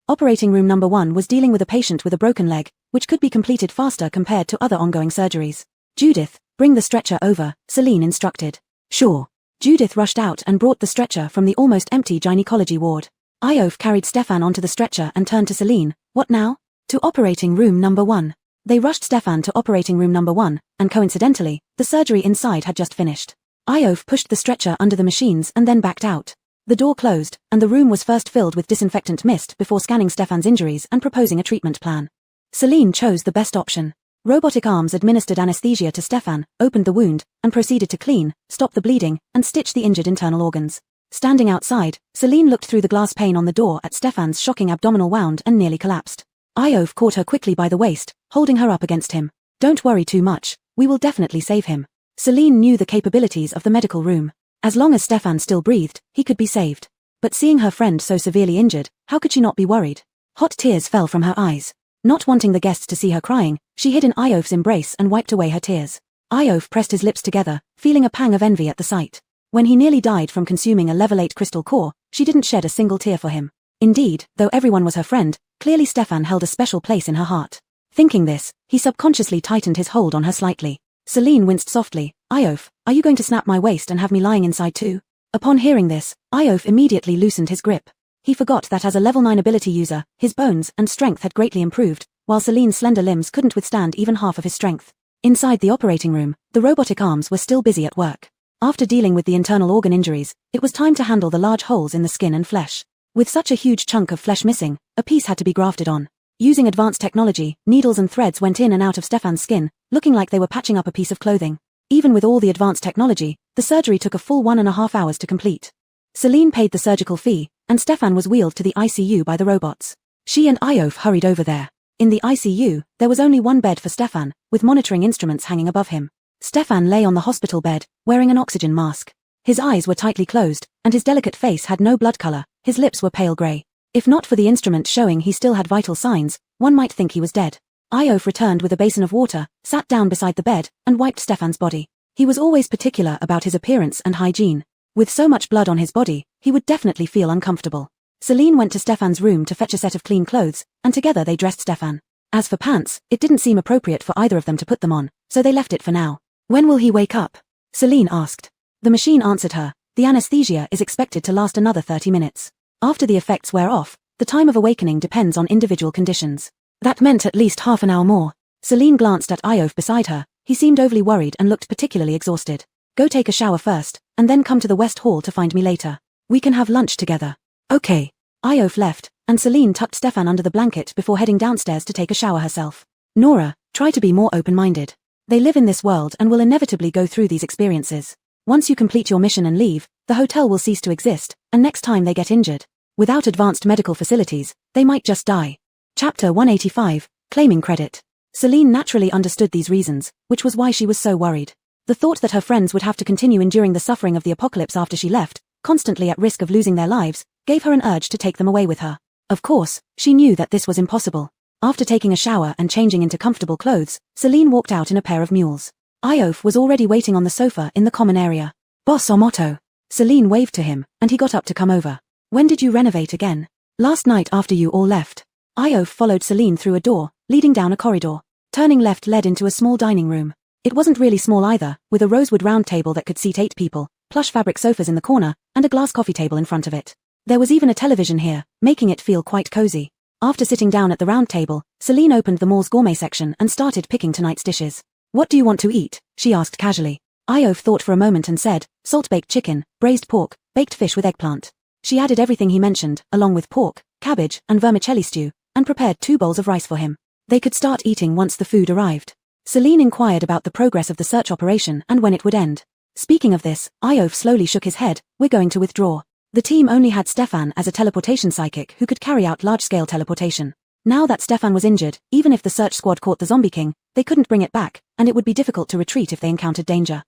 S1: Operating room number 1 was dealing with a patient with a broken leg, which could be completed faster compared to other ongoing surgeries. Judith, bring the stretcher over, Celine instructed. Sure. Judith rushed out and brought the stretcher from the almost empty gynecology ward. Iof carried Stefan onto the stretcher and turned to Celine. What now? To operating room number 1. They rushed Stefan to operating room number 1, and coincidentally, the surgery inside had just finished. Iof pushed the stretcher under the machines and then backed out. The door closed, and the room was first filled with disinfectant mist before scanning Stefan's injuries and proposing a treatment plan. Celine chose the best option. Robotic arms administered anesthesia to Stefan, opened the wound, and proceeded to clean, stop the bleeding, and stitch the injured internal organs. Standing outside, Celine looked through the glass pane on the door at Stefan's shocking abdominal wound and nearly collapsed. Iof caught her quickly by the waist, holding her up against him. Don't worry too much, we will definitely save him. Celine knew the capabilities of the medical room. As long as Stefan still breathed, he could be saved. But seeing her friend so severely injured, how could she not be worried? Hot tears fell from her eyes. Not wanting the guests to see her crying, she hid in Iof's embrace and wiped away her tears. Iof pressed his lips together, feeling a pang of envy at the sight. When he nearly died from consuming a level 8 crystal core, she didn't shed a single tear for him. Indeed, though everyone was her friend, clearly Stefan held a special place in her heart. Thinking this, he subconsciously tightened his hold on her slightly. Celine winced softly. Iof, are you going to snap my waist and have me lying inside too? Upon hearing this, Iof immediately loosened his grip. He forgot that as a level 9 ability user, his bones and strength had greatly improved, while Celine's slender limbs couldn't withstand even half of his strength. Inside the operating room, the robotic arms were still busy at work. After dealing with the internal organ injuries, it was time to handle the large holes in the skin and flesh. With such a huge chunk of flesh missing, a piece had to be grafted on. Using advanced technology, needles and threads went in and out of Stefan's skin, looking like they were patching up a piece of clothing. Even with all the advanced technology, the surgery took a full 1.5 hours to complete. Celine paid the surgical fee, and Stefan was wheeled to the ICU by the robots. She and Iof hurried over there. In the ICU, there was only one bed for Stefan, with monitoring instruments hanging above him. Stefan lay on the hospital bed, wearing an oxygen mask. His eyes were tightly closed, and his delicate face had no blood color, his lips were pale gray. If not for the instrument showing he still had vital signs, one might think he was dead. Iof returned with a basin of water, sat down beside the bed, and wiped Stefan's body. He was always particular about his appearance and hygiene. With so much blood on his body, he would definitely feel uncomfortable. Celine went to Stefan's room to fetch a set of clean clothes, and together they dressed Stefan. As for pants, it didn't seem appropriate for either of them to put them on, so they left it for now. When will he wake up? Celine asked. The machine answered her. The anesthesia is expected to last another 30 minutes. After the effects wear off, the time of awakening depends on individual conditions. That meant at least half an hour more. Celine glanced at Iof beside her. He seemed overly worried and looked particularly exhausted. Go take a shower first, and then come to the West Hall to find me later. We can have lunch together. Okay. Iof left, and Celine tucked Stefan under the blanket before heading downstairs to take a shower herself. Nora, try to be more open-minded. They live in this world and will inevitably go through these experiences. Once you complete your mission and leave, the hotel will cease to exist, and next time they get injured, without advanced medical facilities, they might just die. Chapter 185, Claiming Credit. Celine naturally understood these reasons, which was why she was so worried. The thought that her friends would have to continue enduring the suffering of the apocalypse after she left, constantly at risk of losing their lives, gave her an urge to take them away with her. Of course, she knew that this was impossible. After taking a shower and changing into comfortable clothes, Celine walked out in a pair of mules. Iof was already waiting on the sofa in the common area. Boss Omoto. Celine waved to him, and he got up to come over. When did you renovate again? Last night after you all left. Iof followed Celine through a door, leading down a corridor. Turning left led into a small dining room. It wasn't really small either, with a rosewood round table that could seat 8 people, plush fabric sofas in the corner, and a glass coffee table in front of it. There was even a television here, making it feel quite cozy. After sitting down at the round table, Celine opened the mall's gourmet section and started picking tonight's dishes. What do you want to eat? She asked casually. Iof thought for a moment and said, salt-baked chicken, braised pork, baked fish with eggplant. She added everything he mentioned, along with pork, cabbage, and vermicelli stew, and prepared 2 bowls of rice for him. They could start eating once the food arrived. Celine inquired about the progress of the search operation and when it would end. Speaking of this, Iof slowly shook his head. We're going to withdraw. The team only had Stefan as a teleportation psychic who could carry out large-scale teleportation. Now that Stefan was injured, even if the search squad caught the Zombie King, they couldn't bring it back, and it would be difficult to retreat if they encountered danger.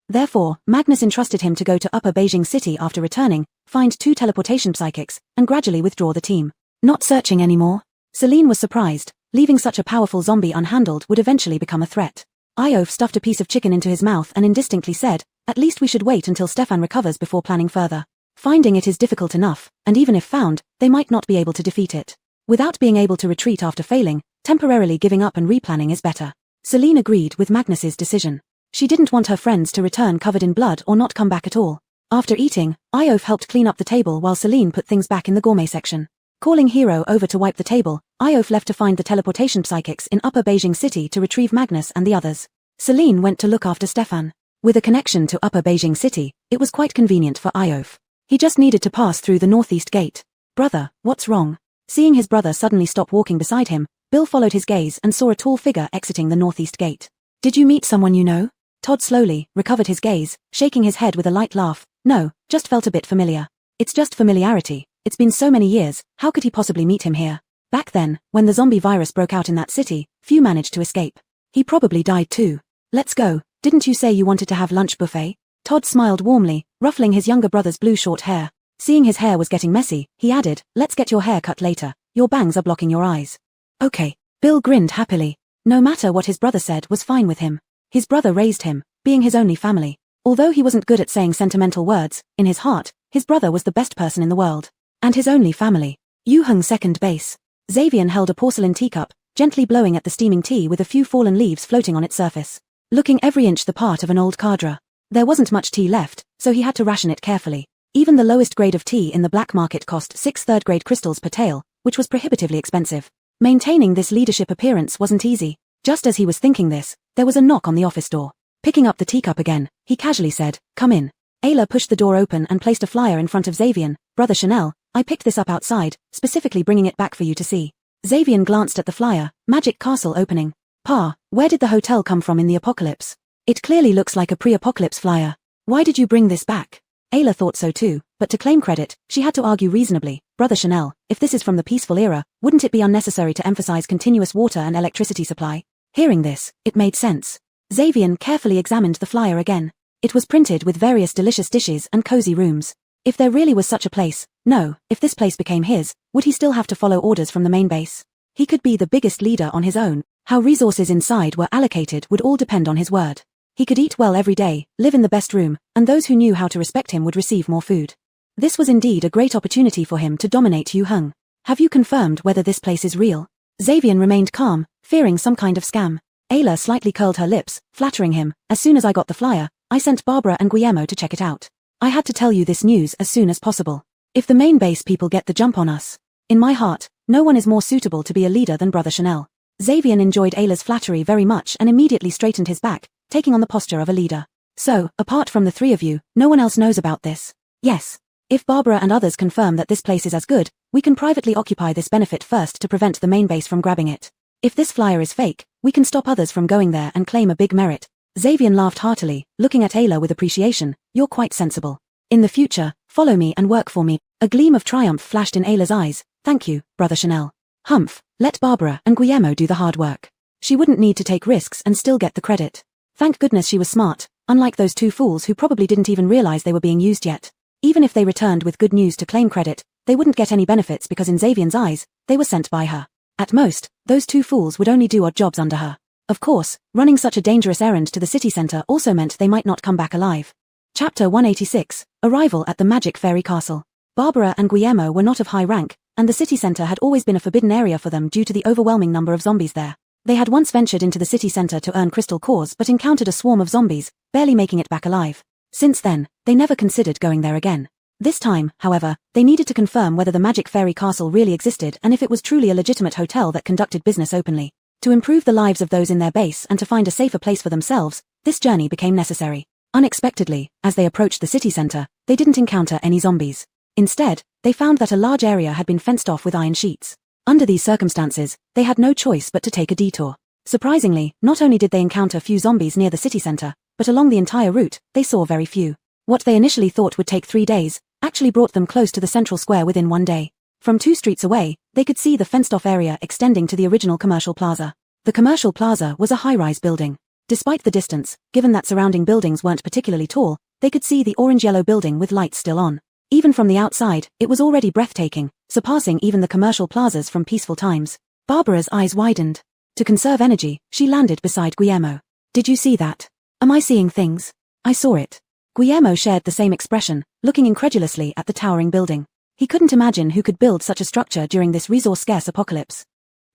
S1: Therefore, Magnus entrusted him to go to Upper Beijing City after returning, find 2 teleportation psychics, and gradually withdraw the team. Not searching anymore? Celine was surprised. Leaving such a powerful zombie unhandled would eventually become a threat. Iof stuffed a piece of chicken into his mouth and indistinctly said, at least we should wait until Stefan recovers before planning further. Finding it is difficult enough, and even if found, they might not be able to defeat it. Without being able to retreat after failing, temporarily giving up and replanning is better. Celine agreed with Magnus's decision. She didn't want her friends to return covered in blood or not come back at all. After eating, Iof helped clean up the table while Celine put things back in the gourmet section. Calling Hero over to wipe the table, Iof left to find the teleportation psychics in Upper Beijing City to retrieve Magnus and the others. Celine went to look after Stefan. With a connection to Upper Beijing City, it was quite convenient for Iof. He just needed to pass through the northeast gate. Brother, what's wrong? Seeing his brother suddenly stop walking beside him, Bill followed his gaze and saw a tall figure exiting the northeast gate. Did you meet someone you know? Todd slowly recovered his gaze, shaking his head with a light laugh. No, just felt a bit familiar. It's just familiarity. It's been so many years, how could he possibly meet him here? Back then, when the zombie virus broke out in that city, few managed to escape. He probably died too. Let's go. Didn't you say you wanted to have lunch buffet? Todd smiled warmly, ruffling his younger brother's blue short hair. Seeing his hair was getting messy, he added, let's get your hair cut later. Your bangs are blocking your eyes. Okay. Bill grinned happily. No matter what his brother said was fine with him. His brother raised him, being his only family. Although he wasn't good at saying sentimental words, in his heart, his brother was the best person in the world. And his only family. Yu hung second base. Xavier held a porcelain teacup, gently blowing at the steaming tea with a few fallen leaves floating on its surface. Looking every inch the part of an old cadre. There wasn't much tea left, so he had to ration it carefully. Even the lowest grade of tea in the black market cost 6 third-grade crystals per tael, which was prohibitively expensive. Maintaining this leadership appearance wasn't easy. Just as he was thinking this, there was a knock on the office door. Picking up the teacup again, he casually said, "Come in." Ayla pushed the door open and placed a flyer in front of Xavier. "Brother Chanel, I picked this up outside, specifically bringing it back for you to see." Xavier glanced at the flyer, "Magic Castle opening." "Pa, where did the hotel come from in the apocalypse? It clearly looks like a pre-apocalypse flyer. Why did you bring this back?" Ayla thought so too, but to claim credit, she had to argue reasonably. "Brother Chanel, if this is from the peaceful era, wouldn't it be unnecessary to emphasize continuous water and electricity supply?" Hearing this, it made sense. Xavier carefully examined the flyer again. It was printed with various delicious dishes and cozy rooms. If there really was such a place, if this place became his, would he still have to follow orders from the main base? He could be the biggest leader on his own. How resources inside were allocated would all depend on his word. He could eat well every day, live in the best room, and those who knew how to respect him would receive more food. This was indeed a great opportunity for him to dominate Yu Heng. "Have you confirmed whether this place is real?" Xavier remained calm, fearing some kind of scam. Ayla slightly curled her lips, flattering him. "As soon as I got the flyer, I sent Barbara and Guillermo to check it out. I had to tell you this news as soon as possible. If the main base people get the jump on us, in my heart, no one is more suitable to be a leader than Brother Chanel." Xavier enjoyed Ayla's flattery very much and immediately straightened his back, taking on the posture of a leader. "So, apart from the three of you, no one else knows about this?" "Yes. If Barbara and others confirm that this place is as good, we can privately occupy this benefit first to prevent the main base from grabbing it. If this flyer is fake, we can stop others from going there and claim a big merit." Xavier laughed heartily, looking at Ayla with appreciation. "You're quite sensible. In the future, follow me and work for me." A gleam of triumph flashed in Ayla's eyes. "Thank you, Brother Chanel." "Humph, let Barbara and Guillermo do the hard work. She wouldn't need to take risks and still get the credit." Thank goodness she was smart, unlike those two fools who probably didn't even realize they were being used yet. Even if they returned with good news to claim credit, they wouldn't get any benefits because in Xavier's eyes, they were sent by her. At most, those two fools would only do odd jobs under her. Of course, running such a dangerous errand to the city center also meant they might not come back alive. Chapter 186, Arrival at the Magic Fairy Castle. Barbara and Guillermo were not of high rank, and the city center had always been a forbidden area for them due to the overwhelming number of zombies there. They had once ventured into the city center to earn crystal cores but encountered a swarm of zombies, barely making it back alive. Since then, they never considered going there again. This time, however, they needed to confirm whether the Magic Fairy Castle really existed and if it was truly a legitimate hotel that conducted business openly. To improve the lives of those in their base and to find a safer place for themselves, this journey became necessary. Unexpectedly, as they approached the city center, they didn't encounter any zombies. Instead, they found that a large area had been fenced off with iron sheets. Under these circumstances, they had no choice but to take a detour. Surprisingly, not only did they encounter few zombies near the city center, but along the entire route, they saw very few. What they initially thought would take 3 days, actually brought them close to the central square within 1 day. From 2 streets away, they could see the fenced-off area extending to the original commercial plaza. The commercial plaza was a high-rise building. Despite the distance, given that surrounding buildings weren't particularly tall, they could see the orange-yellow building with lights still on. Even from the outside, it was already breathtaking, surpassing even the commercial plazas from peaceful times. Barbara's eyes widened. To conserve energy, she landed beside Guillermo. "Did you see that? Am I seeing things?" "I saw it." Guillermo shared the same expression, looking incredulously at the towering building. He couldn't imagine who could build such a structure during this resource-scarce apocalypse.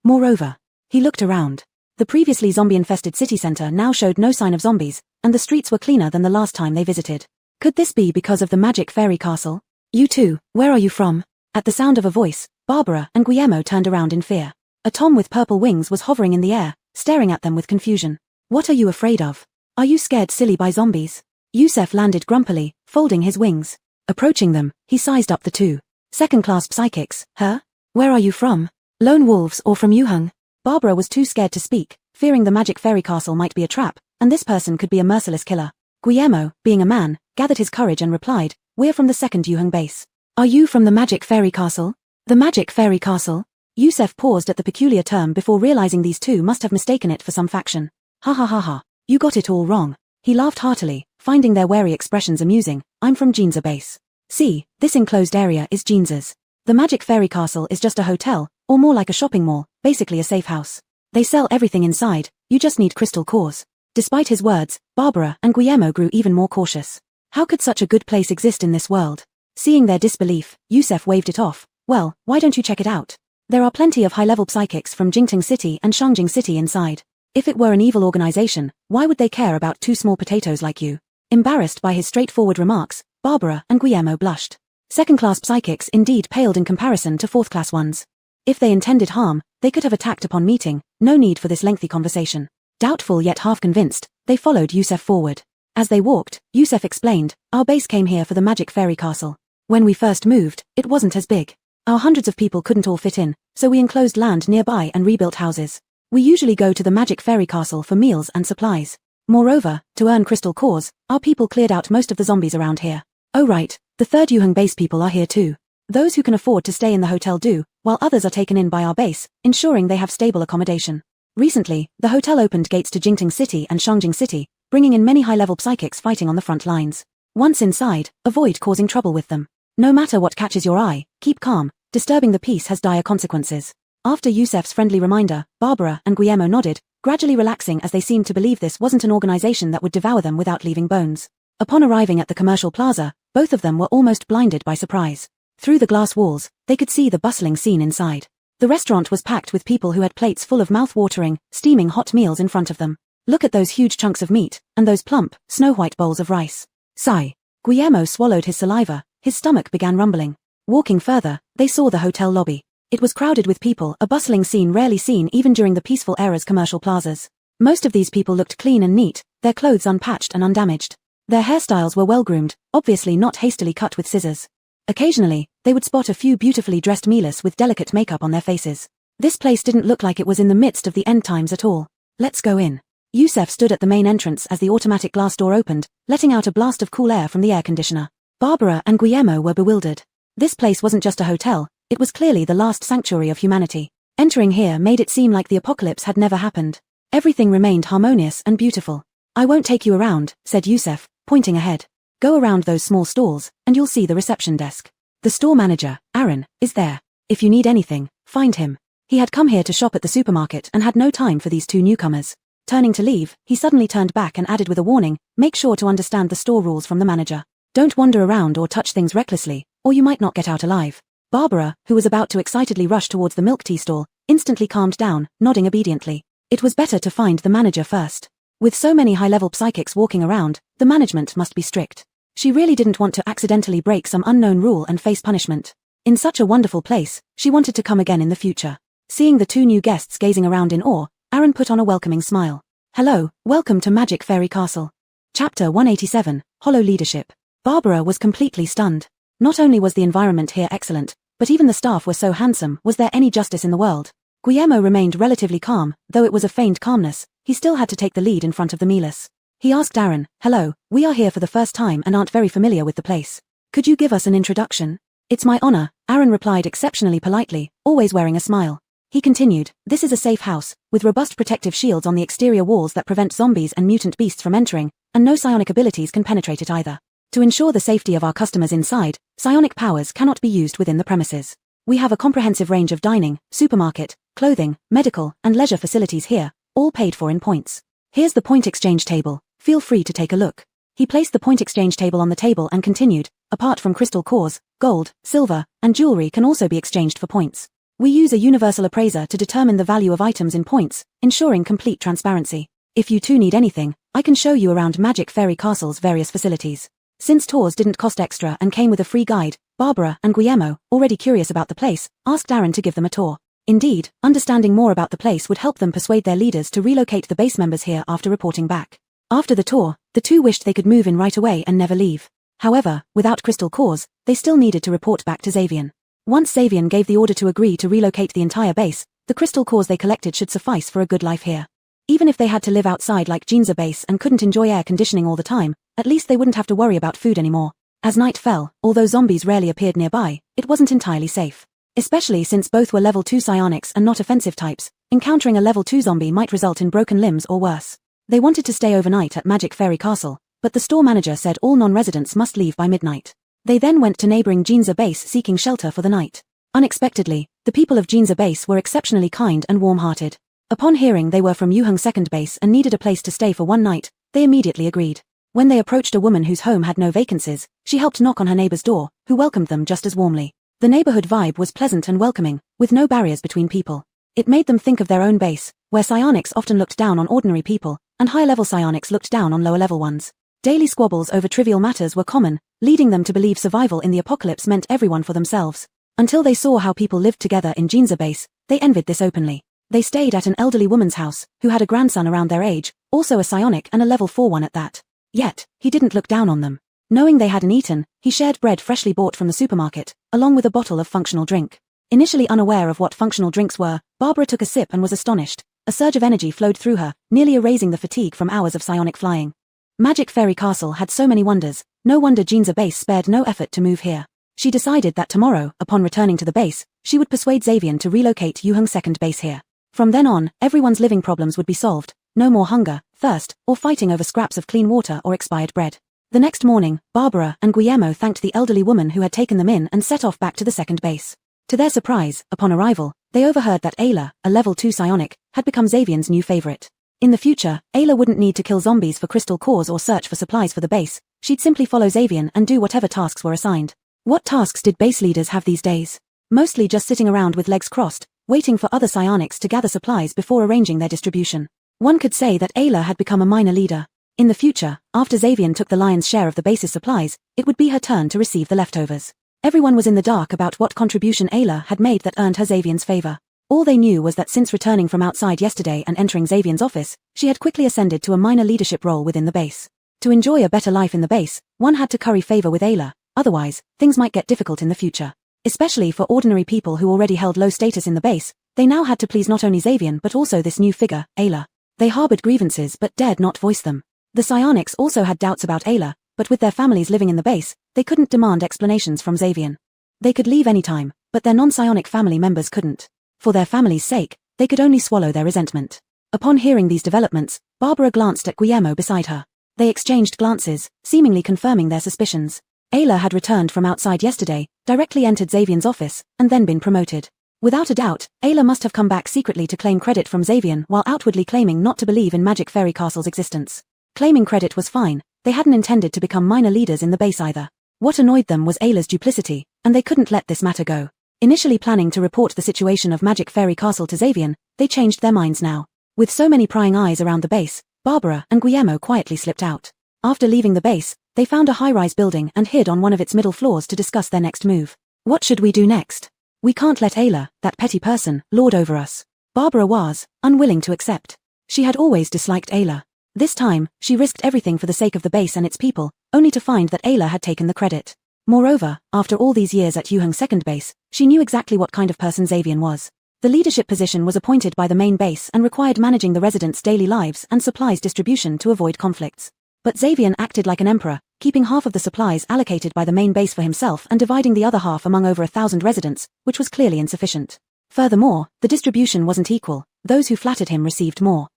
S1: Moreover, he looked around. The previously zombie-infested city center now showed no sign of zombies, and the streets were cleaner than the last time they visited. Could this be because of the Magic Fairy Castle? "You two, where are you from?" At the sound of a voice, Barbara and Guillermo turned around in fear. A tom with purple wings was hovering in the air, staring at them with confusion. "What are you afraid of? Are you scared silly by zombies?" Yusef landed grumpily, folding his wings. Approaching them, he sized up the 2 second-class psychics. "Huh? Where are you from? Lone wolves or from Yu Heng?" Barbara was too scared to speak, fearing the Magic Fairy Castle might be a trap, and this person could be a merciless killer. Guillermo, being a man, gathered his courage and replied, "We're from the 2nd Yu Heng base." "Are you from the Magic Fairy Castle?" "The Magic Fairy Castle?" Yusef paused at the peculiar term before realizing these two must have mistaken it for some faction. "Ha ha ha ha, you got it all wrong." He laughed heartily, finding their wary expressions amusing. "I'm from Jinza base. See, this enclosed area is Jinza's. The Magic Fairy Castle is just a hotel, or more like a shopping mall, basically a safe house. They sell everything inside, you just need crystal cores." Despite his words, Barbara and Guillermo grew even more cautious. How could such a good place exist in this world? Seeing their disbelief, Yusef waved it off. "Well, why don't you check it out? There are plenty of high-level psychics from Jingting City and Shangjing City inside. If it were an evil organization, why would they care about 2 small potatoes like you?" Embarrassed by his straightforward remarks, Barbara and Guillermo blushed. Second-class psychics indeed paled in comparison to 4th-class ones. If they intended harm, they could have attacked upon meeting, no need for this lengthy conversation. Doubtful yet half convinced, They followed Yusef forward. As they walked, Yusef explained, "Our base came here for the magic fairy castle. When we first moved, it wasn't as big. Our hundreds of people couldn't all fit in, so we enclosed land nearby and rebuilt houses. We usually go to the magic fairy castle for meals and supplies. Moreover, to earn crystal cores, our people cleared out most of the zombies around here. Oh right, the third Yuheng base people are here too. Those who can afford to stay in the hotel do, while others are taken in by our base, ensuring they have stable accommodation. Recently, the hotel opened gates to Jingting City and Shangjing City, bringing in many high-level psychics fighting on the front lines. Once inside, avoid causing trouble with them. No matter what catches your eye, keep calm. Disturbing the peace has dire consequences." After Yusef's friendly reminder, Barbara and Guillermo nodded, gradually relaxing as they seemed to believe this wasn't an organization that would devour them without leaving bones. Upon arriving at the commercial plaza, both of them were almost blinded by surprise. Through the glass walls, they could see the bustling scene inside. The restaurant was packed with people who had plates full of mouth-watering, steaming hot meals in front of them. Look at those huge chunks of meat, and those plump, snow-white bowls of rice. Sigh. Guillermo swallowed his saliva, his stomach began rumbling. Walking further, they saw the hotel lobby. It was crowded with people, a bustling scene rarely seen even during the peaceful era's commercial plazas. Most of these people looked clean and neat, their clothes unpatched and undamaged. Their hairstyles were well-groomed, obviously not hastily cut with scissors. Occasionally, they would spot a few beautifully dressed Milas with delicate makeup on their faces. This place didn't look like it was in the midst of the end times at all. "Let's go in." Yusef stood at the main entrance as the automatic glass door opened, letting out a blast of cool air from the air conditioner. Barbara and Guillermo were bewildered. This place wasn't just a hotel, it was clearly the last sanctuary of humanity. Entering here made it seem like the apocalypse had never happened. Everything remained harmonious and beautiful. "I won't take you around," said Yusef, pointing ahead. "Go around those small stalls, and you'll see the reception desk. The store manager, Barren, is there. If you need anything, find him." He had come here to shop at the supermarket and had no time for these two newcomers. Turning to leave, he suddenly turned back and added with a warning, "Make sure to understand the store rules from the manager. Don't wander around or touch things recklessly, or you might not get out alive." Barbara, who was about to excitedly rush towards the milk tea stall, instantly calmed down, nodding obediently. It was better to find the manager first. With so many high-level psychics walking around, the management must be strict. She really didn't want to accidentally break some unknown rule and face punishment. In such a wonderful place, she wanted to come again in the future. Seeing the two new guests gazing around in awe, Aaron put on a welcoming smile. "Hello, welcome to Magic Fairy Castle." Chapter 187, Hollow Leadership. Barbara was completely stunned. Not only was the environment here excellent, but even the staff were so handsome. Was there any justice in the world? Guillermo remained relatively calm, though it was a feigned calmness. He still had to take the lead in front of the Milas. He asked Aaron, "Hello, we are here for the first time and aren't very familiar with the place. Could you give us an introduction?" "It's my honor," Aaron replied exceptionally politely, always wearing a smile. He continued, "This is a safe house, with robust protective shields on the exterior walls that prevent zombies and mutant beasts from entering, and no psionic abilities can penetrate it either. To ensure the safety of our customers inside, psionic powers cannot be used within the premises. We have a comprehensive range of dining, supermarket, clothing, medical, and leisure facilities here, all paid for in points. Here's the point exchange table, feel free to take a look." He placed the point exchange table on the table and continued, "Apart from crystal cores, gold, silver, and jewelry can also be exchanged for points. We use a universal appraiser to determine the value of items in points, ensuring complete transparency. If you two need anything, I can show you around Magic Fairy Castle's various facilities." Since tours didn't cost extra and came with a free guide, Barbara and Guillermo, already curious about the place, asked Aaron to give them a tour. Indeed, understanding more about the place would help them persuade their leaders to relocate the base members here after reporting back. After the tour, the two wished they could move in right away and never leave. However, without crystal cores, they still needed to report back to Xavian. Once Xavian gave the order to agree to relocate the entire base, the crystal cores they collected should suffice for a good life here. Even if they had to live outside like Jinza base and couldn't enjoy air conditioning all the time, at least they wouldn't have to worry about food anymore. As night fell, although zombies rarely appeared nearby, it wasn't entirely safe. Especially since both were level 2 psionics and not offensive types, encountering a level 2 zombie might result in broken limbs or worse. They wanted to stay overnight at Magic Fairy Castle, but the store manager said all non-residents must leave by midnight. They then went to neighboring Jinza base seeking shelter for the night. Unexpectedly, the people of Jinza base were exceptionally kind and warm-hearted. Upon hearing they were from Yuheng second base and needed a place to stay for one night, they immediately agreed. When they approached a woman whose home had no vacancies, she helped knock on her neighbor's door, who welcomed them just as warmly. The neighborhood vibe was pleasant and welcoming, with no barriers between people. It made them think of their own base, where psionics often looked down on ordinary people, and high-level psionics looked down on lower-level ones. Daily squabbles over trivial matters were common, leading them to believe survival in the apocalypse meant everyone for themselves. Until they saw how people lived together in Jinza base, they envied this openly. They stayed at an elderly woman's house, who had a grandson around their age, also a psionic and a level 4 one at that. Yet, he didn't look down on them. Knowing they hadn't eaten, he shared bread freshly bought from the supermarket, along with a bottle of functional drink. Initially unaware of what functional drinks were, Barbara took a sip and was astonished. A surge of energy flowed through her, nearly erasing the fatigue from hours of psionic flying. Magic Fairy Castle had so many wonders, no wonder Jean's base spared no effort to move here. She decided that tomorrow, upon returning to the base, she would persuade Xavian to relocate Yuheng's second base here. From then on, everyone's living problems would be solved, no more hunger, thirst, or fighting over scraps of clean water or expired bread. The next morning, Barbara and Guillermo thanked the elderly woman who had taken them in and set off back to the second base. To their surprise, upon arrival, they overheard that Ayla, a level 2 psionic, had become Xavian's new favorite. In the future, Ayla wouldn't need to kill zombies for crystal cores or search for supplies for the base, she'd simply follow Xavian and do whatever tasks were assigned. What tasks did base leaders have these days? Mostly just sitting around with legs crossed, waiting for other psionics to gather supplies before arranging their distribution. One could say that Ayla had become a minor leader. In the future, after Xavian took the lion's share of the base's supplies, it would be her turn to receive the leftovers. Everyone was in the dark about what contribution Ayla had made that earned her Xavian's favor. All they knew was that since returning from outside yesterday and entering Xavian's office, she had quickly ascended to a minor leadership role within the base. To enjoy a better life in the base, one had to curry favor with Ayla, otherwise, things might get difficult in the future. Especially for ordinary people who already held low status in the base, they now had to please not only Xavian but also this new figure, Ayla. They harbored grievances but dared not voice them. The psionics also had doubts about Ayla, but with their families living in the base, they couldn't demand explanations from Xavian. They could leave anytime, but their non-psionic family members couldn't. For their family's sake, they could only swallow their resentment. Upon hearing these developments, Barbara glanced at Guillermo beside her. They exchanged glances, seemingly confirming their suspicions. Ayla had returned from outside yesterday, directly entered Xavian's office, and then been promoted. Without a doubt, Ayla must have come back secretly to claim credit from Xavian while outwardly claiming not to believe in Magic Fairy Castle's existence. Claiming credit was fine, they hadn't intended to become minor leaders in the base either. What annoyed them was Ayla's duplicity, and they couldn't let this matter go. Initially planning to report the situation of Magic Fairy Castle to Xavian, they changed their minds now. With so many prying eyes around the base, Barbara and Guillermo quietly slipped out. After leaving the base, they found a high-rise building and hid on one of its middle floors to discuss their next move. What should we do next? We can't let Ayla, that petty person, lord over us. Barbara was unwilling to accept. She had always disliked Ayla. This time, she risked everything for the sake of the base and its people, only to find that Ayla had taken the credit. Moreover, after all these years at Yuheng's second base, she knew exactly what kind of person Xavian was. The leadership position was appointed by the main base and required managing the residents' daily lives and supplies distribution to avoid conflicts. But Xavian acted like an emperor, keeping half of the supplies allocated by the main base for himself and dividing the other half among over 1,000 residents, which was clearly insufficient. Furthermore, the distribution wasn't equal, those who flattered him received more.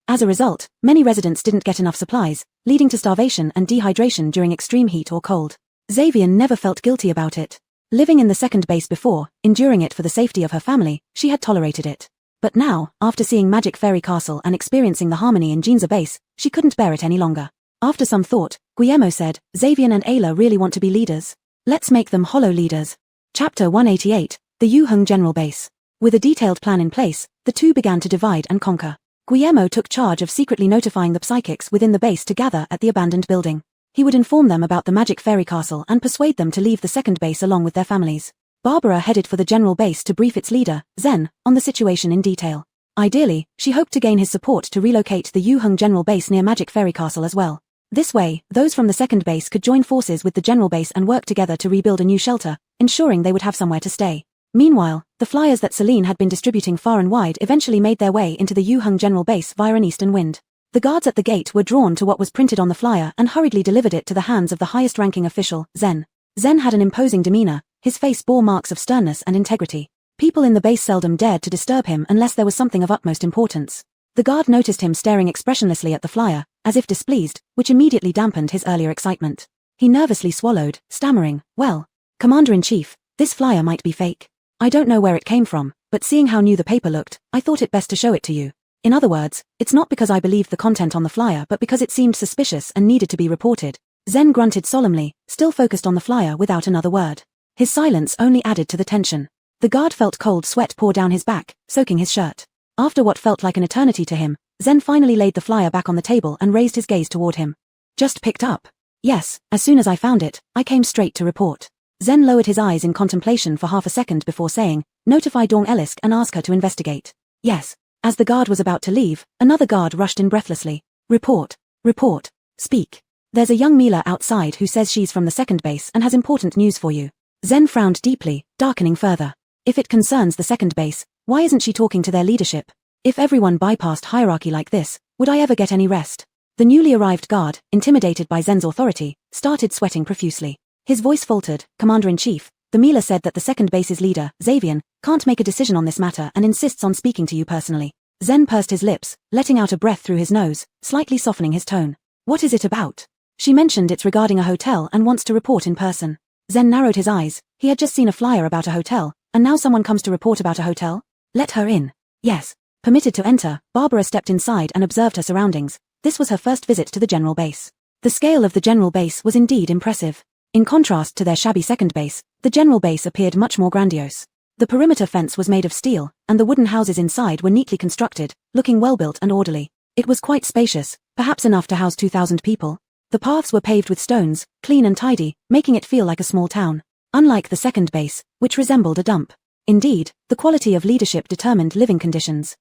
S1: As a result, many residents didn't get enough supplies, leading to starvation and dehydration during extreme heat or cold. Xavian never felt guilty about it. Living in the second base before, enduring it for the safety of her family, she had tolerated it. But now, after seeing Magic Fairy Castle and experiencing the harmony in Jean's base, she couldn't bear it any longer. After some thought, Guillermo said, Xavian and Ayla really want to be leaders. Let's make them hollow leaders. Chapter 188, The Yuheng General Base. With a detailed plan in place, the two began to divide and conquer. Guillermo took charge of secretly notifying the psychics within the base to gather at the abandoned building. He would inform them about the Magic Fairy Castle and persuade them to leave the second base along with their families. Barbara headed for the general base to brief its leader, Zen, on the situation in detail. Ideally, she hoped to gain his support to relocate the Yuheng General Base near Magic Fairy Castle as well. This way, those from the second base could join forces with the general base and work together to rebuild a new shelter, ensuring they would have somewhere to stay. Meanwhile, the flyers that Celine had been distributing far and wide eventually made their way into the Yuheng General Base via an eastern wind. The guards at the gate were drawn to what was printed on the flyer and hurriedly delivered it to the hands of the highest-ranking official, Zen. Zen had an imposing demeanor, his face bore marks of sternness and integrity. People in the base seldom dared to disturb him unless there was something of utmost importance. The guard noticed him staring expressionlessly at the flyer, as if displeased, which immediately dampened his earlier excitement. He nervously swallowed, stammering, "Well, Commander-in-Chief, this flyer might be fake. I don't know where it came from, but seeing how new the paper looked, I thought it best to show it to you. In other words, it's not because I believed the content on the flyer but because it seemed suspicious and needed to be reported." Zen grunted solemnly, still focused on the flyer without another word. His silence only added to the tension. The guard felt cold sweat pour down his back, soaking his shirt. After what felt like an eternity to him, Zen finally laid the flyer back on the table and raised his gaze toward him. "Just picked up?" "Yes, as soon as I found it, I came straight to report." Zen lowered his eyes in contemplation for half a second before saying, "Notify Dawn Ellisk and ask her to investigate." "Yes." As the guard was about to leave, another guard rushed in breathlessly. Report. Report. Speak. There's a young Mila outside who says she's from the second base and has important news for you. Zen frowned deeply, darkening further. If it concerns the second base, why isn't she talking to their leadership? If everyone bypassed hierarchy like this, would I ever get any rest? The newly arrived guard, intimidated by Zen's authority, started sweating profusely. His voice faltered. Commander-in-Chief, the Mila said that the second base's leader, Xavier, can't make a decision on this matter and insists on speaking to you personally. Zen pursed his lips, letting out a breath through his nose, slightly softening his tone. What is it about? She mentioned it's regarding a hotel and wants to report in person. Zen narrowed his eyes. He had just seen a flyer about a hotel, and now someone comes to report about a hotel? Let her in. Yes. Permitted to enter, Barbara stepped inside and observed her surroundings. This was her first visit to the general base. The scale of the general base was indeed impressive. In contrast to their shabby second base, the general base appeared much more grandiose. The perimeter fence was made of steel, and the wooden houses inside were neatly constructed, looking well-built and orderly. It was quite spacious, perhaps enough to house 2,000 people. The paths were paved with stones, clean and tidy, making it feel like a small town. Unlike the second base, which resembled a dump. Indeed, the quality of leadership determined living conditions.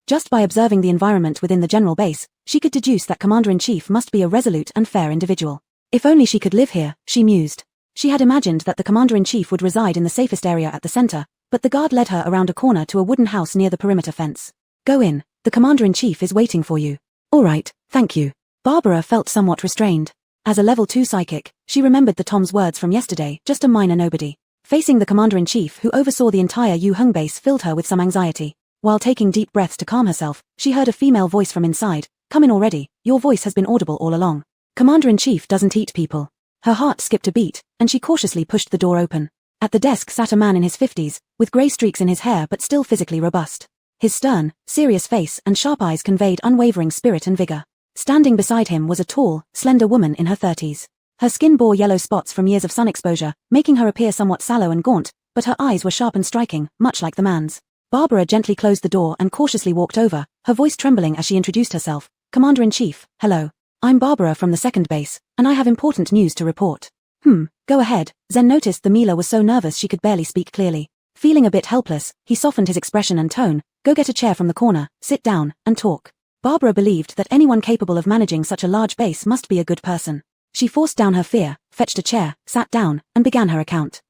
S1: Just by observing the environment within the general base, she could deduce that Commander-in-Chief must be a resolute and fair individual. If only she could live here, she mused. She had imagined that the Commander-in-Chief would reside in the safest area at the center, but the guard led her around a corner to a wooden house near the perimeter fence. Go in, the Commander-in-Chief is waiting for you. All right, thank you. Barbara felt somewhat restrained. As a level 2 psychic, she remembered the Tom's words from yesterday, just a minor nobody. Facing the Commander-in-Chief who oversaw the entire Yu Hung base filled her with some anxiety. While taking deep breaths to calm herself, she heard a female voice from inside. Come in already, your voice has been audible all along. Commander-in-Chief doesn't eat people. Her heart skipped a beat, and she cautiously pushed the door open. At the desk sat a man in his 50s, with grey streaks in his hair but still physically robust. His stern, serious face and sharp eyes conveyed unwavering spirit and vigor. Standing beside him was a tall, slender woman in her 30s. Her skin bore yellow spots from years of sun exposure, making her appear somewhat sallow and gaunt, but her eyes were sharp and striking, much like the man's. Barbara gently closed the door and cautiously walked over, her voice trembling as she introduced herself. Commander-in-Chief, hello. I'm Barbara from the second base, and I have important news to report. Go ahead. Zen noticed the Mila was so nervous she could barely speak clearly. Feeling a bit helpless, he softened his expression and tone. Go get a chair from the corner, sit down, and talk. Barbara believed that anyone capable of managing such a large base must be a good person. She forced down her fear, fetched a chair, sat down, and began her account.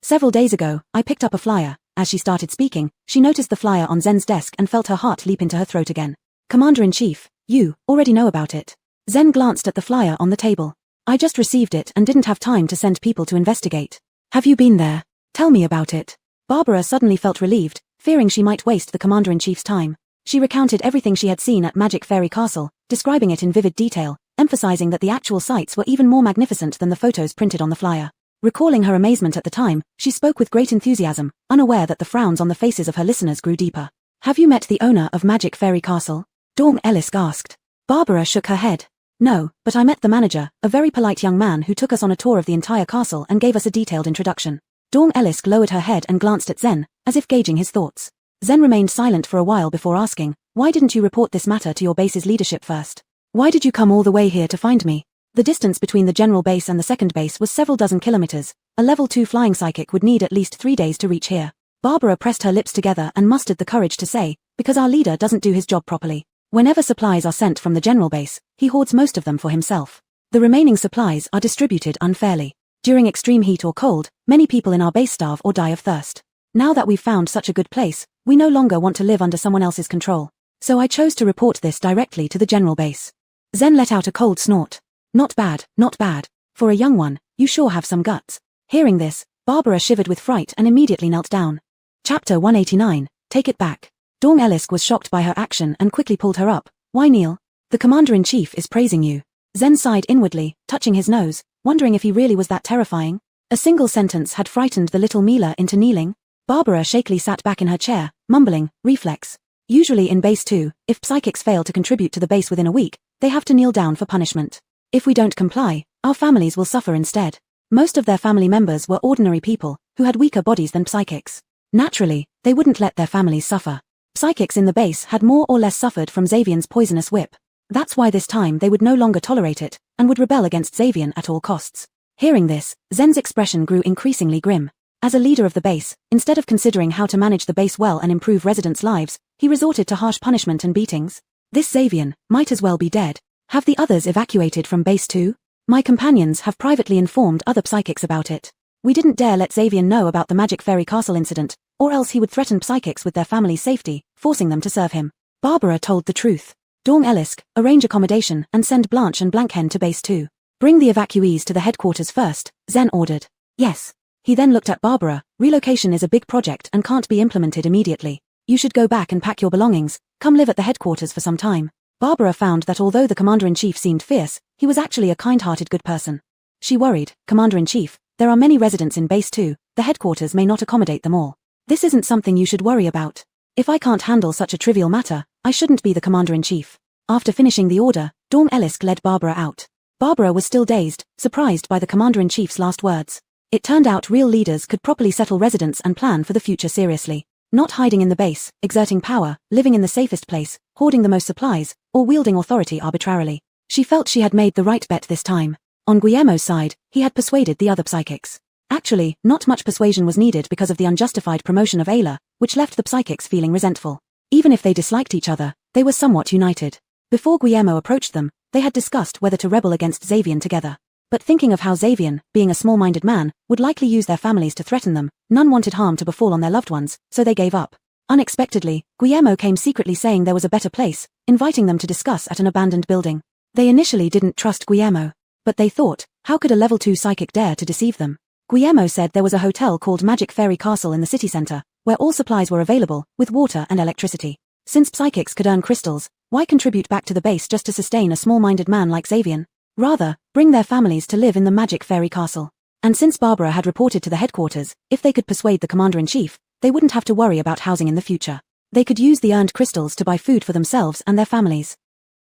S1: Several days ago, I picked up a flyer. As she started speaking, she noticed the flyer on Zen's desk and felt her heart leap into her throat again. Commander-in-Chief, you already know about it. Zen glanced at the flyer on the table. I just received it and didn't have time to send people to investigate. Have you been there? Tell me about it. Barbara suddenly felt relieved, fearing she might waste the Commander-in-Chief's time. She recounted everything she had seen at Magic Fairy Castle, describing it in vivid detail, emphasizing that the actual sights were even more magnificent than the photos printed on the flyer. Recalling her amazement at the time, she spoke with great enthusiasm, unaware that the frowns on the faces of her listeners grew deeper. Have you met the owner of Magic Fairy Castle? Dawn Ellis asked. Barbara shook her head. No, but I met the manager, a very polite young man who took us on a tour of the entire castle and gave us a detailed introduction. Dawn Ellis lowered her head and glanced at Zen, as if gauging his thoughts. Zen remained silent for a while before asking, why didn't you report this matter to your base's leadership first? Why did you come all the way here to find me? The distance between the general base and the second base was several dozen kilometers. A level 2 flying psychic would need at least 3 days to reach here. Barbara pressed her lips together and mustered the courage to say, because our leader doesn't do his job properly. Whenever supplies are sent from the general base, he hoards most of them for himself. The remaining supplies are distributed unfairly. During extreme heat or cold, many people in our base starve or die of thirst. Now that we've found such a good place, we no longer want to live under someone else's control. So I chose to report this directly to the general base. Zen let out a cold snort. Not bad, not bad. For a young one, you sure have some guts. Hearing this, Barbara shivered with fright and immediately knelt down. Chapter 189, Take It Back. Dawn Ellis was shocked by her action and quickly pulled her up. Why kneel? The Commander-in-Chief is praising you. Zen sighed inwardly, touching his nose, wondering if he really was that terrifying. A single sentence had frightened the little Mila into kneeling. Barbara shakily sat back in her chair, mumbling, reflex. Usually in Base 2, if psychics fail to contribute to the base within a week, they have to kneel down for punishment. If we don't comply, our families will suffer instead. Most of their family members were ordinary people, who had weaker bodies than psychics. Naturally, they wouldn't let their families suffer. Psychics in the base had more or less suffered from Xavier's poisonous whip. That's why this time they would no longer tolerate it, and would rebel against Xavier at all costs. Hearing this, Zen's expression grew increasingly grim. As a leader of the base, instead of considering how to manage the base well and improve residents' lives, he resorted to harsh punishment and beatings. This Xavian might as well be dead. Have the others evacuated from base 2? My companions have privately informed other psychics about it. We didn't dare let Xavian know about the Magic Fairy Castle incident, or else he would threaten psychics with their family's safety, forcing them to serve him. Barbara told the truth. Dawn Ellisk, arrange accommodation and send Blanche and Blankhen to base 2. Bring the evacuees to the headquarters first, Zen ordered. Yes. He then looked at Barbara. Relocation is a big project and can't be implemented immediately. You should go back and pack your belongings, come live at the headquarters for some time. Barbara found that although the Commander-in-Chief seemed fierce, he was actually a kind-hearted good person. She worried, Commander-in-Chief, there are many residents in base 2, the headquarters may not accommodate them all. This isn't something you should worry about. If I can't handle such a trivial matter, I shouldn't be the Commander-in-Chief. After finishing the order, Dawn Ellisk led Barbara out. Barbara was still dazed, surprised by the Commander-in-Chief's last words. It turned out real leaders could properly settle residents and plan for the future seriously. Not hiding in the base, exerting power, living in the safest place, hoarding the most supplies, or wielding authority arbitrarily. She felt she had made the right bet this time. On Guillermo's side, he had persuaded the other psychics. Actually, not much persuasion was needed because of the unjustified promotion of Ayla, which left the psychics feeling resentful. Even if they disliked each other, they were somewhat united. Before Guillermo approached them, they had discussed whether to rebel against Xavian together. But thinking of how Xavian, being a small-minded man, would likely use their families to threaten them, none wanted harm to befall on their loved ones, so they gave up. Unexpectedly, Guillermo came secretly saying there was a better place, inviting them to discuss at an abandoned building. They initially didn't trust Guillermo. But they thought, how could a level 2 psychic dare to deceive them? Guillermo said there was a hotel called Magic Fairy Castle in the city center, where all supplies were available, with water and electricity. Since psychics could earn crystals, why contribute back to the base just to sustain a small-minded man like Xavian? Rather, bring their families to live in the Magic Fairy Castle. And since Barbara had reported to the headquarters, if they could persuade the Commander-in-Chief, they wouldn't have to worry about housing in the future. They could use the earned crystals to buy food for themselves and their families.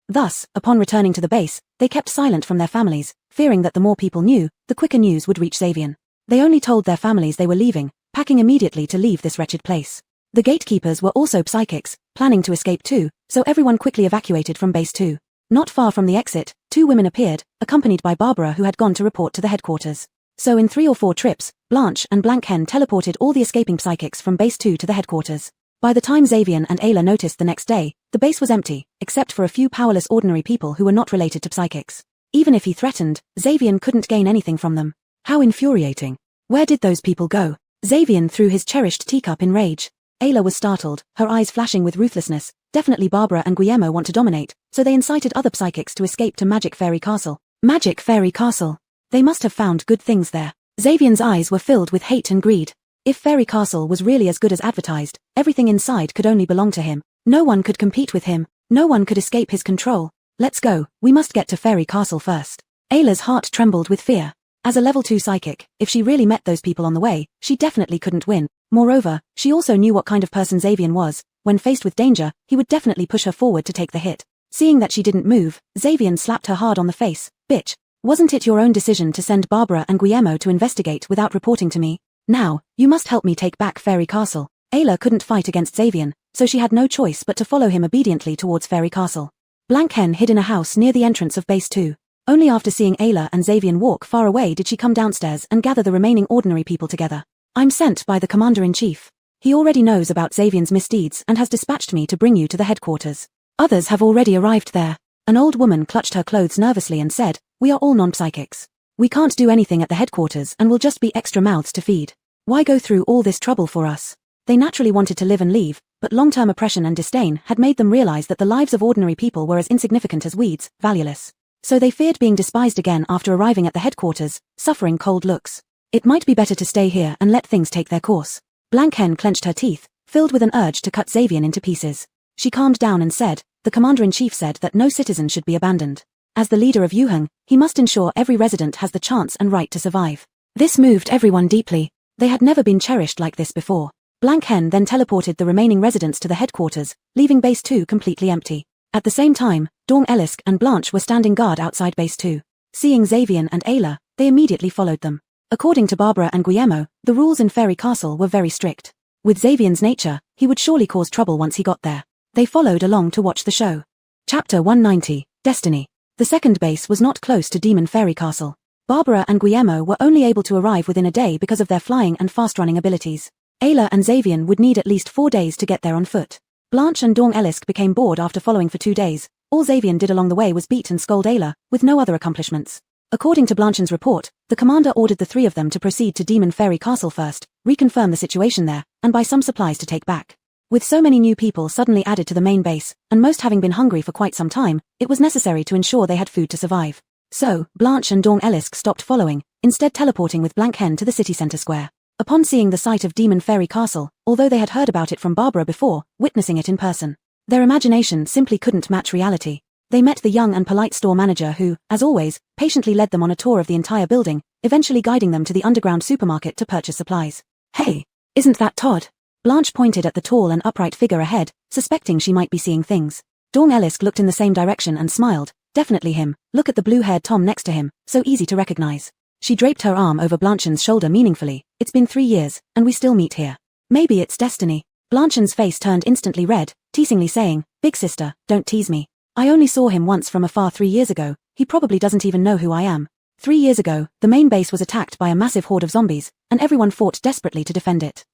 S1: Thus, upon returning to the base, they kept silent from their families, fearing that the more people knew, the quicker news would reach Xavian. They only told their families they were leaving, packing immediately to leave this wretched place. The gatekeepers were also psychics, planning to escape too, so everyone quickly evacuated from base 2. Not far from the exit, 2 women appeared, accompanied by Barbara who had gone to report to the headquarters. So in 3 or 4 trips, Blanche and Blankhen teleported all the escaping psychics from base 2 to the headquarters. By the time Xavian and Ayla noticed the next day, the base was empty, except for a few powerless ordinary people who were not related to psychics. Even if he threatened, Xavian couldn't gain anything from them. How infuriating. Where did those people go? Xavian threw his cherished teacup in rage. Ayla was startled, her eyes flashing with ruthlessness. Definitely Barbara and Guillermo want to dominate, so they incited other psychics to escape to Magic Fairy Castle. Magic Fairy Castle. They must have found good things there. Xavian's eyes were filled with hate and greed. If Fairy Castle was really as good as advertised, everything inside could only belong to him. No one could compete with him. No one could escape his control. Let's go, we must get to Fairy Castle first. Ayla's heart trembled with fear. As a level 2 psychic, if she really met those people on the way, she definitely couldn't win. Moreover, she also knew what kind of person Xavian was. When faced with danger, he would definitely push her forward to take the hit. Seeing that she didn't move, Xavian slapped her hard on the face. Bitch. Wasn't it your own decision to send Barbara and Guillermo to investigate without reporting to me? Now, you must help me take back Fairy Castle. Ayla couldn't fight against Xavian, so she had no choice but to follow him obediently towards Fairy Castle. Blankhen hid in a house near the entrance of base 2. Only after seeing Ayla and Xavian walk far away did she come downstairs and gather the remaining ordinary people together. I'm sent by the Commander-in-Chief. He already knows about Xavian's misdeeds and has dispatched me to bring you to the headquarters. Others have already arrived there. An old woman clutched her clothes nervously and said, we are all non-psychics. We can't do anything at the headquarters and will just be extra mouths to feed. Why go through all this trouble for us? They naturally wanted to live and leave, but long-term oppression and disdain had made them realize that the lives of ordinary people were as insignificant as weeds, valueless. So they feared being despised again after arriving at the headquarters, suffering cold looks. It might be better to stay here and let things take their course. Blankhen clenched her teeth, filled with an urge to cut Xavian into pieces. She calmed down and said, the Commander-in-Chief said that no citizen should be abandoned. As the leader of Yuheng, he must ensure every resident has the chance and right to survive. This moved everyone deeply. They had never been cherished like this before. Blankhen then teleported the remaining residents to the headquarters, leaving base 2 completely empty. At the same time, Dawn Ellisk and Blanche were standing guard outside base 2. Seeing Xavian and Ayla, they immediately followed them. According to Barbara and Guillermo, the rules in Fairy Castle were very strict. With Xavian's nature, he would surely cause trouble once he got there. They followed along to watch the show. Chapter 190, Destiny. The second base was not close to Demon Fairy Castle. Barbara and Guillermo were only able to arrive within a day because of their flying and fast-running abilities. Ayla and Xavier would need at least 4 days to get there on foot. Blanche and Dawn Elisk became bored after following for 2 days. All Xavier did along the way was beat and scold Ayla, with no other accomplishments. According to Blanche's report, the commander ordered the 3 of them to proceed to Demon Fairy Castle first, reconfirm the situation there, and buy some supplies to take back. With so many new people suddenly added to the main base, and most having been hungry for quite some time, it was necessary to ensure they had food to survive. So, Blanche and Dawn Elisk stopped following, instead teleporting with Blanchen to the city center square. Upon seeing the site of Demon Fairy Castle, although they had heard about it from Barbara before, witnessing it in person, their imagination simply couldn't match reality. They met the young and polite store manager who, as always, patiently led them on a tour of the entire building, eventually guiding them to the underground supermarket to purchase supplies. "Hey, isn't that Todd?" Blanche pointed at the tall and upright figure ahead, suspecting she might be seeing things. Dawn Elisk looked in the same direction and smiled. "Definitely him. Look at the blue-haired Tom next to him, so easy to recognize." She draped her arm over Blanchen's shoulder meaningfully. "It's been 3 years, and we still meet here. Maybe it's destiny." Blanchen's face turned instantly red, teasingly saying, "Big sister, don't tease me. I only saw him once from afar 3 years ago. He probably doesn't even know who I am." 3 years ago, the main base was attacked by a massive horde of zombies, and everyone fought desperately to defend it.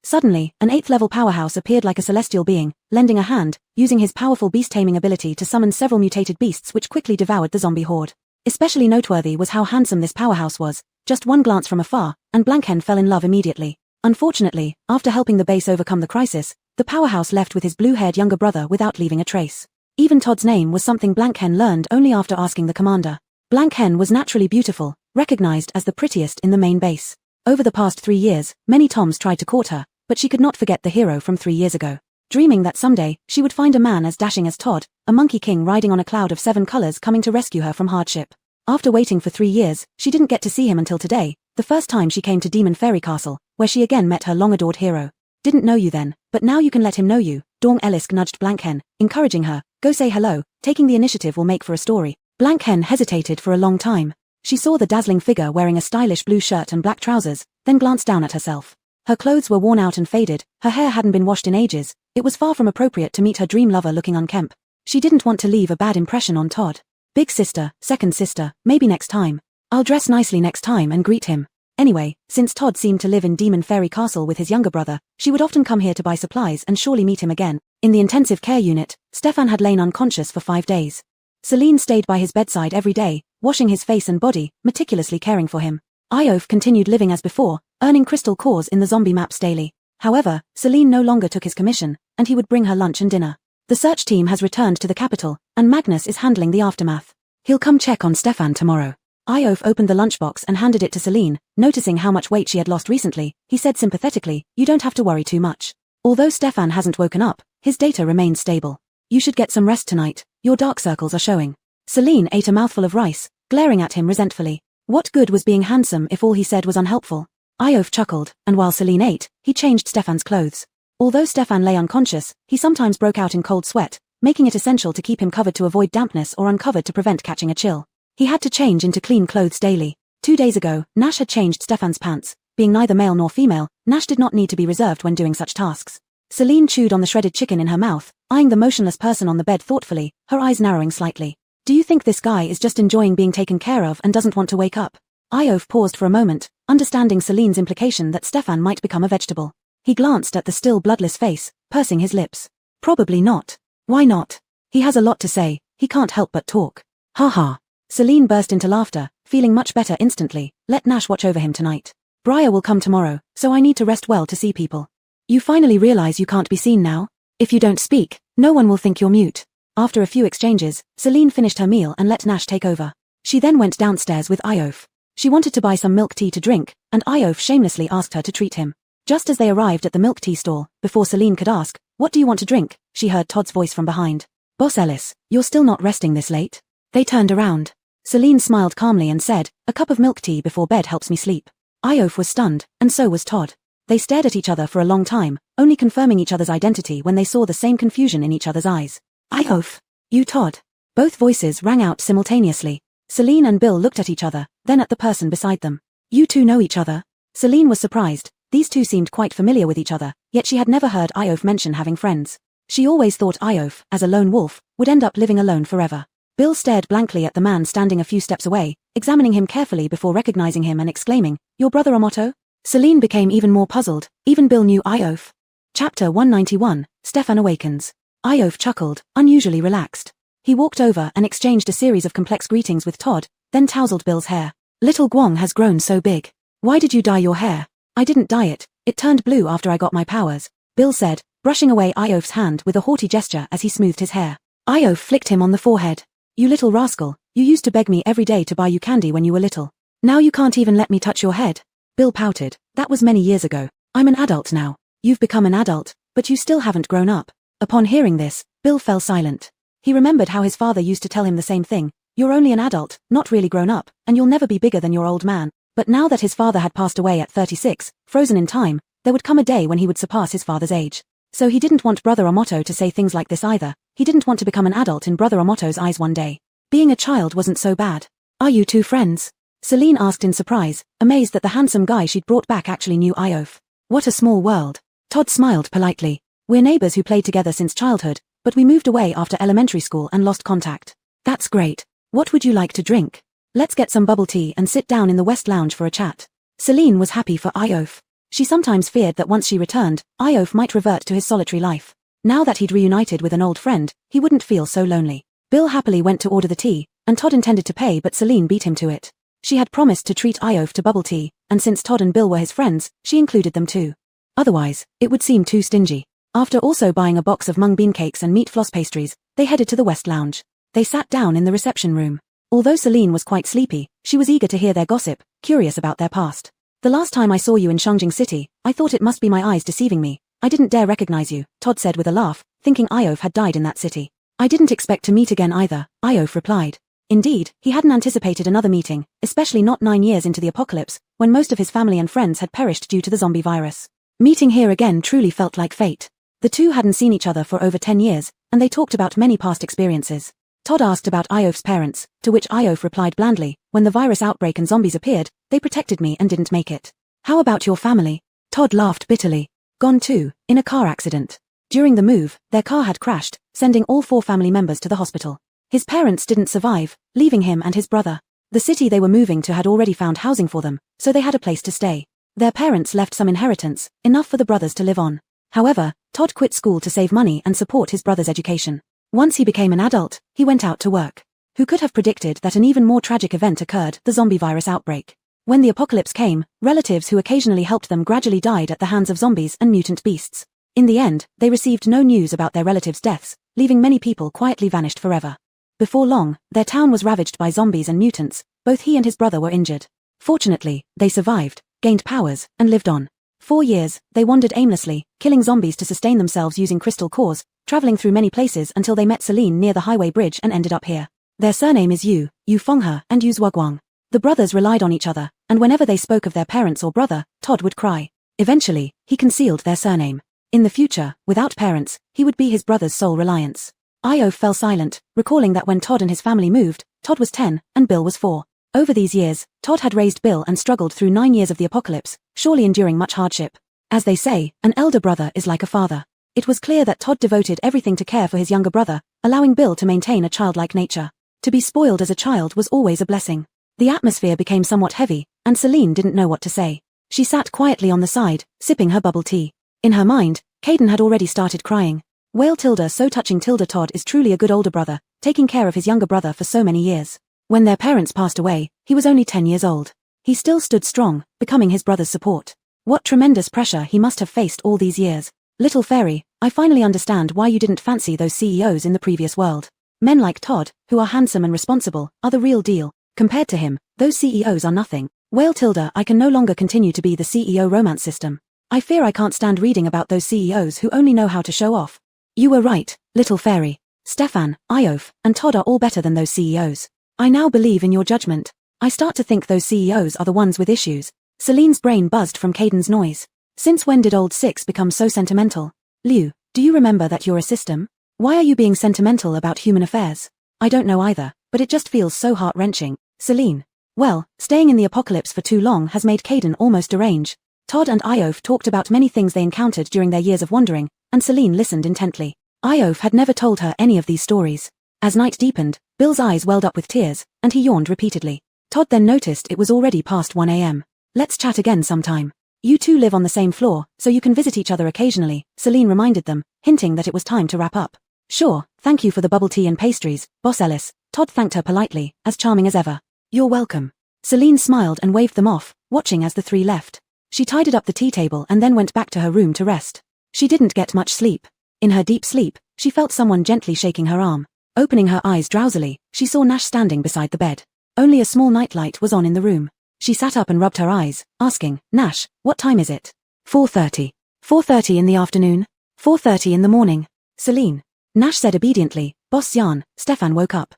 S1: Suddenly, an 8th-level powerhouse appeared like a celestial being, lending a hand, using his powerful beast-taming ability to summon several mutated beasts which quickly devoured the zombie horde. Especially noteworthy was how handsome this powerhouse was. Just one glance from afar, and Blanchen fell in love immediately. Unfortunately, after helping the base overcome the crisis, the powerhouse left with his blue-haired younger brother without leaving a trace. Even Todd's name was something Blanchen learned only after asking the commander. Blanchen was naturally beautiful, recognized as the prettiest in the main base. Over the past 3 years, many Toms tried to court her, but she could not forget the hero from 3 years ago. Dreaming that someday, she would find a man as dashing as Todd, a monkey king riding on a cloud of 7 colors coming to rescue her from hardship. After waiting for 3 years, she didn't get to see him until today, the first time she came to Demon Fairy Castle, where she again met her long-adored hero. "Didn't know you then, but now you can let him know you." Dawn Elisk nudged Blanchen, encouraging her, "Go say hello, taking the initiative will make for a story." Blanchen hesitated for a long time. She saw the dazzling figure wearing a stylish blue shirt and black trousers, then glanced down at herself. Her clothes were worn out and faded, her hair hadn't been washed in ages. It was far from appropriate to meet her dream lover looking unkempt. She didn't want to leave a bad impression on Todd. "Big sister, second sister, maybe next time. I'll dress nicely next time and greet him." Anyway, since Todd seemed to live in Demon Fairy Castle with his younger brother, she would often come here to buy supplies and surely meet him again. In the intensive care unit, Stefan had lain unconscious for 5 days. Celine stayed by his bedside every day, washing his face and body, meticulously caring for him. Iof continued living as before, earning crystal cores in the zombie maps daily. However, Celine no longer took his commission, and he would bring her lunch and dinner. The search team has returned to the capital, and Magnus is handling the aftermath. He'll come check on Stefan tomorrow. Iof opened the lunchbox and handed it to Celine. Noticing how much weight she had lost recently, he said sympathetically, "You don't have to worry too much. Although Stefan hasn't woken up, his data remains stable. You should get some rest tonight, your dark circles are showing." Celine ate a mouthful of rice, glaring at him resentfully. What good was being handsome if all he said was unhelpful? Iof chuckled, and while Celine ate, he changed Stefan's clothes. Although Stefan lay unconscious, he sometimes broke out in cold sweat, making it essential to keep him covered to avoid dampness or uncovered to prevent catching a chill. He had to change into clean clothes daily. 2 days ago, Nash had changed Stefan's pants. Being neither male nor female, Nash did not need to be reserved when doing such tasks. Celine chewed on the shredded chicken in her mouth, eyeing the motionless person on the bed thoughtfully, her eyes narrowing slightly. "Do you think this guy is just enjoying being taken care of and doesn't want to wake up?" Iof paused for a moment, understanding Celine's implication that Stefan might become a vegetable. He glanced at the still bloodless face, pursing his lips. "Probably not. Why not? He has a lot to say, he can't help but talk." "Ha ha." Celine burst into laughter, feeling much better instantly. "Let Nash watch over him tonight. Briar will come tomorrow, so I need to rest well to see people." "You finally realize you can't be seen now? If you don't speak, no one will think you're mute." After a few exchanges, Celine finished her meal and let Nash take over. She then went downstairs with Iof. She wanted to buy some milk tea to drink, and Iof shamelessly asked her to treat him. Just as they arrived at the milk tea stall, before Celine could ask, "What do you want to drink?" she heard Todd's voice from behind. "Boss Ellis, you're still not resting this late?" They turned around. Celine smiled calmly and said, "A cup of milk tea before bed helps me sleep." Iof was stunned, and so was Todd. They stared at each other for a long time, only confirming each other's identity when they saw the same confusion in each other's eyes. "Iof, you Todd." Both voices rang out simultaneously. Celine and Bill looked at each other, then at the person beside them. "You two know each other?" Celine was surprised. These two seemed quite familiar with each other, yet she had never heard Iof mention having friends. She always thought Iof, as a lone wolf, would end up living alone forever. Bill stared blankly at the man standing a few steps away, examining him carefully before recognizing him and exclaiming, "Your brother Amoto?" Celine became even more puzzled. Even Bill knew Iof. Chapter 191, Stefan Awakens. Iof chuckled, unusually relaxed. He walked over and exchanged a series of complex greetings with Todd, then tousled Bill's hair. "Little Guang has grown so big. Why did you dye your hair?" "I didn't dye it. It turned blue after I got my powers," Bill said, brushing away Iof's hand with a haughty gesture as he smoothed his hair. Iof flicked him on the forehead. "You little rascal, you used to beg me every day to buy you candy when you were little. Now you can't even let me touch your head." Bill pouted. "That was many years ago. I'm an adult now." "You've become an adult, but you still haven't grown up." Upon hearing this, Bill fell silent. He remembered how his father used to tell him the same thing. "You're only an adult, not really grown up, and you'll never be bigger than your old man." But now that his father had passed away at 36, frozen in time, there would come a day when he would surpass his father's age. So he didn't want Brother Amoto to say things like this either. He didn't want to become an adult in Brother Amoto's eyes one day. Being a child wasn't so bad. "Are you two friends?" Celine asked in surprise, amazed that the handsome guy she'd brought back actually knew Iof. "What a small world." Todd smiled politely. "We're neighbors who played together since childhood, but we moved away after elementary school and lost contact." "That's great. What would you like to drink?" "Let's get some bubble tea and sit down in the West Lounge for a chat." Celine was happy for Iof. She sometimes feared that once she returned, Iof might revert to his solitary life. Now that he'd reunited with an old friend, he wouldn't feel so lonely. Bill happily went to order the tea, and Todd intended to pay, but Celine beat him to it. She had promised to treat Iof to bubble tea, and since Todd and Bill were his friends, she included them too. Otherwise, it would seem too stingy. After also buying a box of mung bean cakes and meat floss pastries, they headed to the West Lounge. They sat down in the reception room. Although Celine was quite sleepy, she was eager to hear their gossip, curious about their past. "The last time I saw you in Shangjing City, I thought it must be my eyes deceiving me. I didn't dare recognize you," Todd said with a laugh, thinking Iof had died in that city. "I didn't expect to meet again either," Iof replied. Indeed, he hadn't anticipated another meeting, especially not 9 years into the apocalypse, when most of his family and friends had perished due to the zombie virus. Meeting here again truly felt like fate. The two hadn't seen each other for over 10 years, and they talked about many past experiences. Todd asked about Iof's parents, to which Iof replied blandly, "When the virus outbreak and zombies appeared, they protected me and didn't make it." "How about your family?" Todd laughed bitterly. "Gone too, in a car accident. During the move, their car had crashed, sending all 4 family members to the hospital. His parents didn't survive, leaving him and his brother. The city they were moving to had already found housing for them, so they had a place to stay. Their parents left some inheritance, enough for the brothers to live on. However, Todd quit school to save money and support his brother's education. Once he became an adult, he went out to work. Who could have predicted that an even more tragic event occurred, the zombie virus outbreak? When the apocalypse came, relatives who occasionally helped them gradually died at the hands of zombies and mutant beasts. In the end, they received no news about their relatives' deaths, leaving many people quietly vanished forever. Before long, their town was ravaged by zombies and mutants. Both he and his brother were injured. Fortunately, they survived, gained powers, and lived on. 4 years, they wandered aimlessly, killing zombies to sustain themselves using crystal cores, traveling through many places until they met Celine near the highway bridge and ended up here. Their surname is Yu Fenghe, and Yu Zhuaguang. The brothers relied on each other, and whenever they spoke of their parents or brother, Todd would cry. Eventually, he concealed their surname. In the future, without parents, he would be his brother's sole reliance. Iof fell silent, recalling that when Todd and his family moved, Todd was 10, and Bill was 4. Over these years, Todd had raised Bill and struggled through 9 years of the apocalypse, surely enduring much hardship. As they say, an elder brother is like a father. It was clear that Todd devoted everything to care for his younger brother, allowing Bill to maintain a childlike nature. To be spoiled as a child was always a blessing. The atmosphere became somewhat heavy, and Celine didn't know what to say. She sat quietly on the side, sipping her bubble tea. In her mind, Caden had already started crying. Wail Tilda so touching. Tilda. Todd is truly a good older brother, taking care of his younger brother for so many years. When their parents passed away, he was only 10 years old. He still stood strong, becoming his brother's support. What tremendous pressure he must have faced all these years. "Little fairy, I finally understand why you didn't fancy those CEOs in the previous world. Men like Todd, who are handsome and responsible, are the real deal. Compared to him, those CEOs are nothing. Wail Tilda. I can no longer continue to be the CEO romance system. I fear I can't stand reading about those CEOs who only know how to show off." "You were right, little fairy. Stefan, Iof, and Todd are all better than those CEOs. I now believe in your judgment. I start to think those CEOs are the ones with issues." Celine's brain buzzed from Caden's noise. "Since when did old Six become so sentimental? Liu, do you remember that you're a system? Why are you being sentimental about human affairs?" "I don't know either, but it just feels so heart-wrenching." Celine. Well, staying in the apocalypse for too long has made Caden almost deranged. Todd and Iof talked about many things they encountered during their years of wandering, and Celine listened intently. Iof had never told her any of these stories. As night deepened, Bill's eyes welled up with tears, and he yawned repeatedly. Todd then noticed it was already past 1 a.m. Let's chat again sometime. You two live on the same floor, so you can visit each other occasionally, Celine reminded them, hinting that it was time to wrap up. Sure, thank you for the bubble tea and pastries, Boss Ellis. Todd thanked her politely, as charming as ever. You're welcome. Celine smiled and waved them off, watching as the three left. She tidied up the tea table and then went back to her room to rest. She didn't get much sleep. In her deep sleep, she felt someone gently shaking her arm. Opening her eyes drowsily, she saw Nash standing beside the bed. Only a small nightlight was on in the room. She sat up and rubbed her eyes, asking, Nash, what time is it? 4:30. 4:30 in the afternoon? 4:30 in the morning. Celine. Nash said obediently. Boss Jan, Stefan woke up.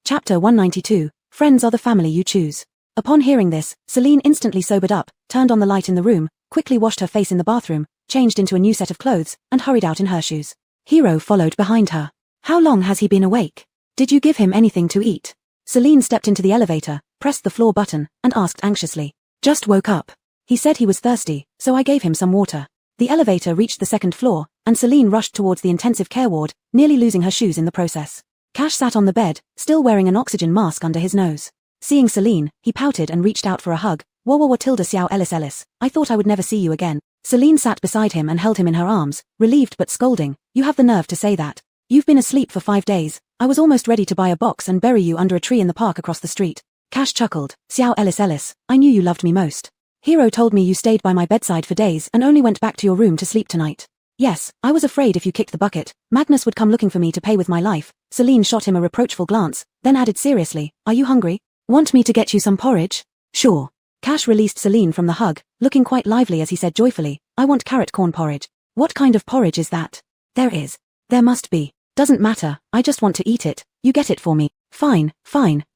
S1: Chapter 192, Friends are the family you choose. Upon hearing this, Celine instantly sobered up, turned on the light in the room, quickly washed her face in the bathroom, changed into a new set of clothes, and hurried out in her shoes. Hero followed behind her. How long has he been awake? Did you give him anything to eat? Celine stepped into the elevator, pressed the floor button, and asked anxiously. Just woke up. He said he was thirsty, so I gave him some water. The elevator reached the second floor, and Celine rushed towards the intensive care ward, nearly losing her shoes in the process. Cash sat on the bed, still wearing an oxygen mask under his nose. Seeing Celine, he pouted and reached out for a hug. Wah tilde Xiao Ellis, I thought I would never see you again. Celine sat beside him and held him in her arms, relieved but scolding. You have the nerve to say that. You've been asleep for 5 days. I was almost ready to buy a box and bury you under a tree in the park across the street. Cash chuckled. Xiao Ellis, I knew you loved me most. Hero told me you stayed by my bedside for days and only went back to your room to sleep tonight. Yes, I was afraid if you kicked the bucket, Magnus would come looking for me to pay with my life. Celine shot him a reproachful glance, then added seriously, Are you hungry? Want me to get you some porridge? Sure. Cash released Celine from the hug, looking quite lively as he said joyfully, I want carrot corn porridge. What kind of porridge is that? There is. There must be. Doesn't matter, I just want to eat it. You get it for me. Fine,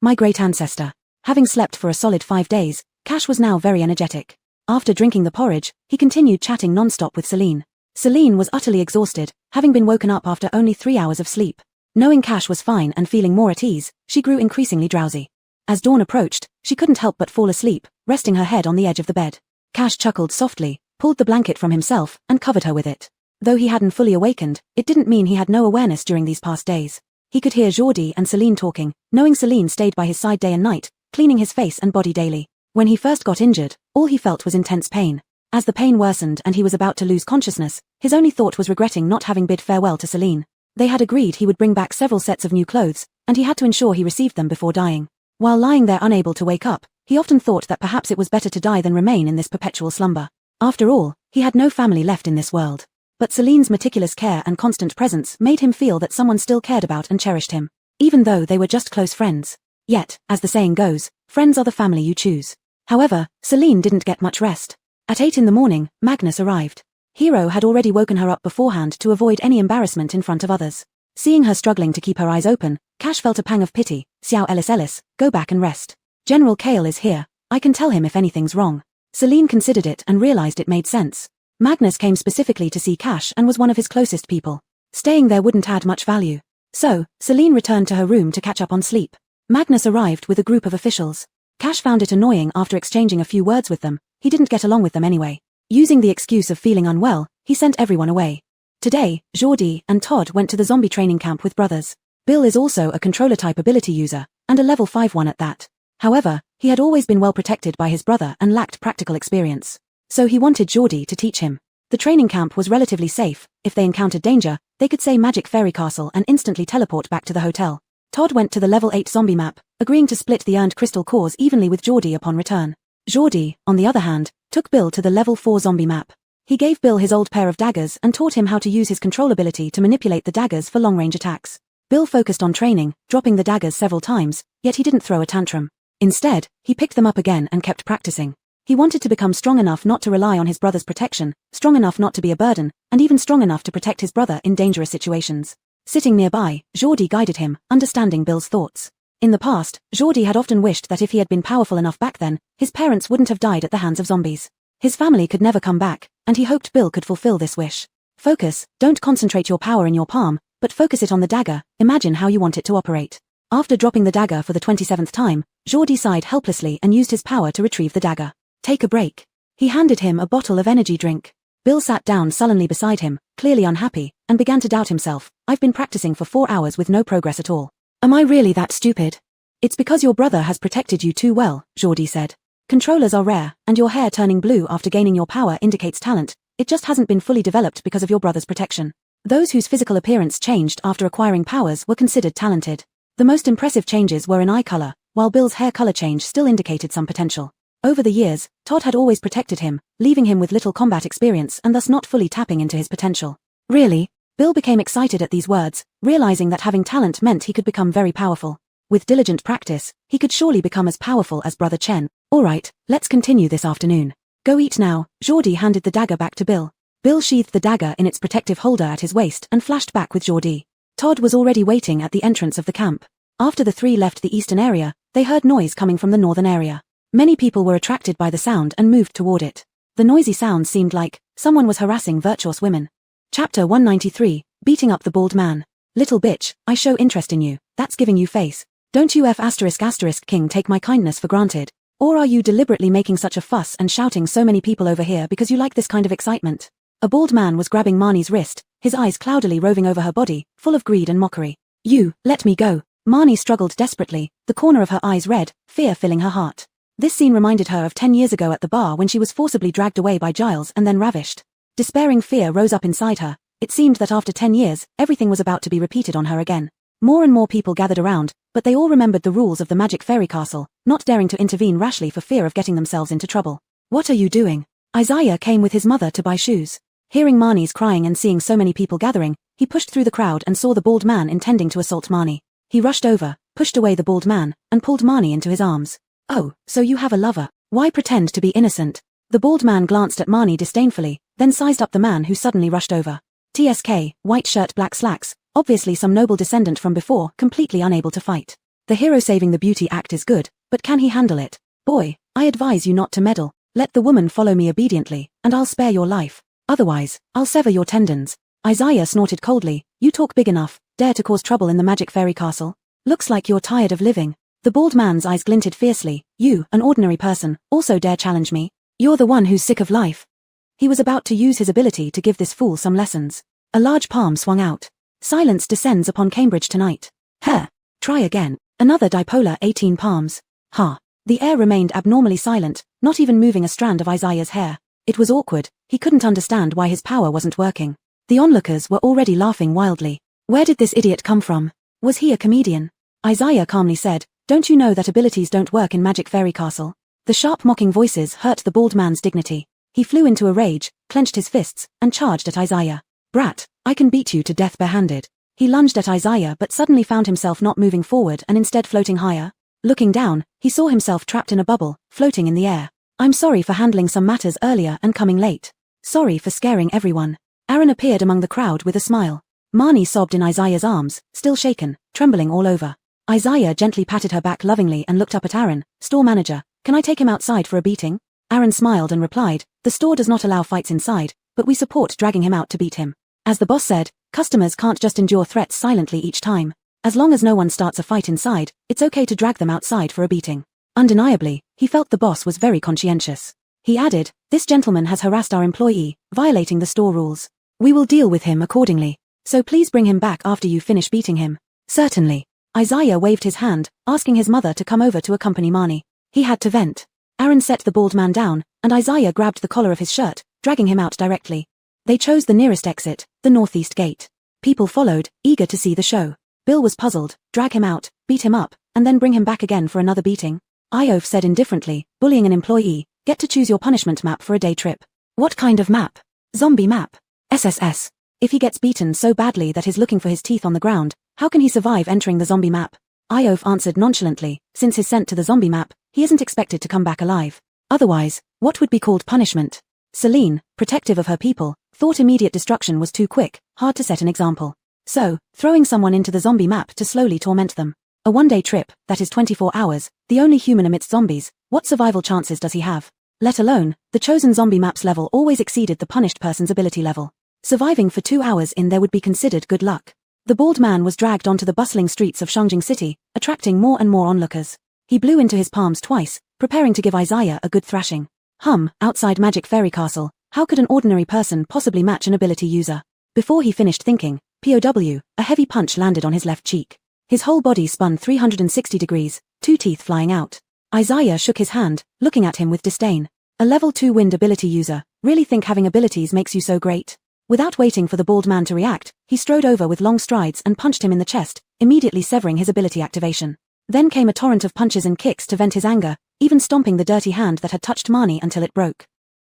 S1: my great ancestor. Having slept for a solid 5 days, Cash was now very energetic. After drinking the porridge, he continued chatting non-stop with Celine. Celine was utterly exhausted, having been woken up after only 3 hours of sleep. Knowing Cash was fine and feeling more at ease, she grew increasingly drowsy. As dawn approached, she couldn't help but fall asleep, resting her head on the edge of the bed. Cash chuckled softly, pulled the blanket from himself, and covered her with it. Though he hadn't fully awakened, it didn't mean he had no awareness during these past days. He could hear Jordi and Celine talking, knowing Celine stayed by his side day and night, cleaning his face and body daily. When he first got injured, all he felt was intense pain. As the pain worsened and he was about to lose consciousness, his only thought was regretting not having bid farewell to Celine. They had agreed he would bring back several sets of new clothes, and he had to ensure he received them before dying. While lying there unable to wake up, he often thought that perhaps it was better to die than remain in this perpetual slumber. After all, he had no family left in this world. But Celine's meticulous care and constant presence made him feel that someone still cared about and cherished him, even though they were just close friends. Yet, as the saying goes, friends are the family you choose. However, Celine didn't get much rest. At 8 in the morning, Magnus arrived. Hero had already woken her up beforehand to avoid any embarrassment in front of others. Seeing her struggling to keep her eyes open, Cash felt a pang of pity. Xiao Ellis, go back and rest. General Kale is here. I can tell him if anything's wrong. Celine considered it and realized it made sense. Magnus came specifically to see Cash and was one of his closest people. Staying there wouldn't add much value. So, Celine returned to her room to catch up on sleep. Magnus arrived with a group of officials. Cash found it annoying after exchanging a few words with them. He didn't get along with them anyway. Using the excuse of feeling unwell, he sent everyone away. Today, Jordi and Todd went to the zombie training camp with brothers. Bill is also a controller-type ability user, and a level 5 one at that. However, he had always been well protected by his brother and lacked practical experience. So he wanted Jordi to teach him. The training camp was relatively safe. If they encountered danger, they could say Magic Fairy Castle and instantly teleport back to the hotel. Todd went to the level 8 zombie map, agreeing to split the earned crystal cores evenly with Jordi upon return. Jordi, on the other hand, took Bill to the level 4 zombie map. He gave Bill his old pair of daggers and taught him how to use his control ability to manipulate the daggers for long-range attacks. Bill focused on training, dropping the daggers several times, yet he didn't throw a tantrum. Instead, he picked them up again and kept practicing. He wanted to become strong enough not to rely on his brother's protection, strong enough not to be a burden, and even strong enough to protect his brother in dangerous situations. Sitting nearby, Jordi guided him, understanding Bill's thoughts. In the past, Jordi had often wished that if he had been powerful enough back then, his parents wouldn't have died at the hands of zombies. His family could never come back, and he hoped Bill could fulfill this wish. Focus, don't concentrate your power in your palm, but focus it on the dagger, imagine how you want it to operate. After dropping the dagger for the 27th time, Jordi sighed helplessly and used his power to retrieve the dagger. Take a break. He handed him a bottle of energy drink. Bill sat down sullenly beside him, clearly unhappy, and began to doubt himself. I've been practicing for 4 hours with no progress at all. Am I really that stupid? It's because your brother has protected you too well, Geordie said. Controllers are rare, and your hair turning blue after gaining your power indicates talent. It just hasn't been fully developed because of your brother's protection. Those whose physical appearance changed after acquiring powers were considered talented. The most impressive changes were in eye color, while Bill's hair color change still indicated some potential. Over the years, Todd had always protected him, leaving him with little combat experience and thus not fully tapping into his potential. Really? Bill became excited at these words, realizing that having talent meant he could become very powerful. With diligent practice, he could surely become as powerful as Brother Chen. Alright, let's continue this afternoon. Go eat now. Geordie handed the dagger back to Bill. Bill sheathed the dagger in its protective holder at his waist and flashed back with Geordie. Todd was already waiting at the entrance of the camp. After the three left the eastern area, they heard noise coming from the northern area. Many people were attracted by the sound and moved toward it. The noisy sound seemed like someone was harassing virtuous women. Chapter 193, Beating Up the Bald Man. Little bitch, I show interest in you, that's giving you face. Don't you King take my kindness for granted? Or are you deliberately making such a fuss and shouting so many people over here because you like this kind of excitement? A bald man was grabbing Marnie's wrist, his eyes cloudily roving over her body, full of greed and mockery. You, let me go. Marnie struggled desperately, the corner of her eyes red, fear filling her heart. This scene reminded her of 10 years ago at the bar when she was forcibly dragged away by Giles and then ravished. Despairing fear rose up inside her. It seemed that after 10 years, everything was about to be repeated on her again. More and more people gathered around, but they all remembered the rules of the magic fairy castle, not daring to intervene rashly for fear of getting themselves into trouble. What are you doing? Isaiah came with his mother to buy shoes. Hearing Marnie's crying and seeing so many people gathering, he pushed through the crowd and saw the bald man intending to assault Marnie. He rushed over, pushed away the bald man, and pulled Marnie into his arms. Oh, so you have a lover. Why pretend to be innocent? The bald man glanced at Marnie disdainfully, then sized up the man who suddenly rushed over. TSK, white shirt black slacks, obviously some noble descendant from before, completely unable to fight. The hero saving the beauty act is good, but can he handle it? Boy, I advise you not to meddle. Let the woman follow me obediently, and I'll spare your life. Otherwise, I'll sever your tendons. Isaiah snorted coldly. You talk big enough, dare to cause trouble in the magic fairy castle? Looks like you're tired of living. The bald man's eyes glinted fiercely. You, an ordinary person, also dare challenge me? You're the one who's sick of life. He was about to use his ability to give this fool some lessons. A large palm swung out. Silence descends upon Cambridge tonight. Heh. Try again. Another dipolar 18 palms. Ha. The air remained abnormally silent, not even moving a strand of Isaiah's hair. It was awkward. He couldn't understand why his power wasn't working. The onlookers were already laughing wildly. Where did this idiot come from? Was he a comedian? Isaiah calmly said, Don't you know that abilities don't work in Magic Fairy Castle? The sharp mocking voices hurt the bald man's dignity. He flew into a rage, clenched his fists, and charged at Isaiah. Brat, I can beat you to death barehanded. He lunged at Isaiah but suddenly found himself not moving forward and instead floating higher. Looking down, he saw himself trapped in a bubble, floating in the air. I'm sorry for handling some matters earlier and coming late. Sorry for scaring everyone. Aaron appeared among the crowd with a smile. Marnie sobbed in Isaiah's arms, still shaken, trembling all over. Isaiah gently patted her back lovingly and looked up at Aaron. Store manager, can I take him outside for a beating? Aaron smiled and replied, the store does not allow fights inside, but we support dragging him out to beat him. As the boss said, customers can't just endure threats silently each time. As long as no one starts a fight inside, it's okay to drag them outside for a beating. Undeniably, he felt the boss was very conscientious. He added, this gentleman has harassed our employee, violating the store rules. We will deal with him accordingly. So please bring him back after you finish beating him. Certainly. Isaiah waved his hand, asking his mother to come over to accompany Marnie. He had to vent. Aaron set the bald man down, and Isaiah grabbed the collar of his shirt, dragging him out directly. They chose the nearest exit, the northeast gate. People followed, eager to see the show. Bill was puzzled. Drag him out, beat him up, and then bring him back again for another beating. Iof said indifferently, bullying an employee, get to choose your punishment map for a day trip. What kind of map? Zombie map. SSS. If he gets beaten so badly that he's looking for his teeth on the ground, how can he survive entering the zombie map? Iof answered nonchalantly, since he's sent to the zombie map, he isn't expected to come back alive. Otherwise, what would be called punishment? Celine, protective of her people, thought immediate destruction was too quick, hard to set an example. So, throwing someone into the zombie map to slowly torment them. A one-day trip, that is 24 hours, the only human amidst zombies, what survival chances does he have? Let alone, the chosen zombie map's level always exceeded the punished person's ability level. Surviving for 2 hours in there would be considered good luck. The bald man was dragged onto the bustling streets of Shangjing City, attracting more and more onlookers. He blew into his palms twice, preparing to give Isaiah a good thrashing. Outside Magic Fairy Castle, how could an ordinary person possibly match an ability user? Before he finished thinking, POW, a heavy punch landed on his left cheek. His whole body spun 360 degrees, 2 teeth flying out. Isaiah shook his hand, looking at him with disdain. A level 2 wind ability user, really think having abilities makes you so great? Without waiting for the bald man to react, he strode over with long strides and punched him in the chest, immediately severing his ability activation. Then came a torrent of punches and kicks to vent his anger, even stomping the dirty hand that had touched Marnie until it broke.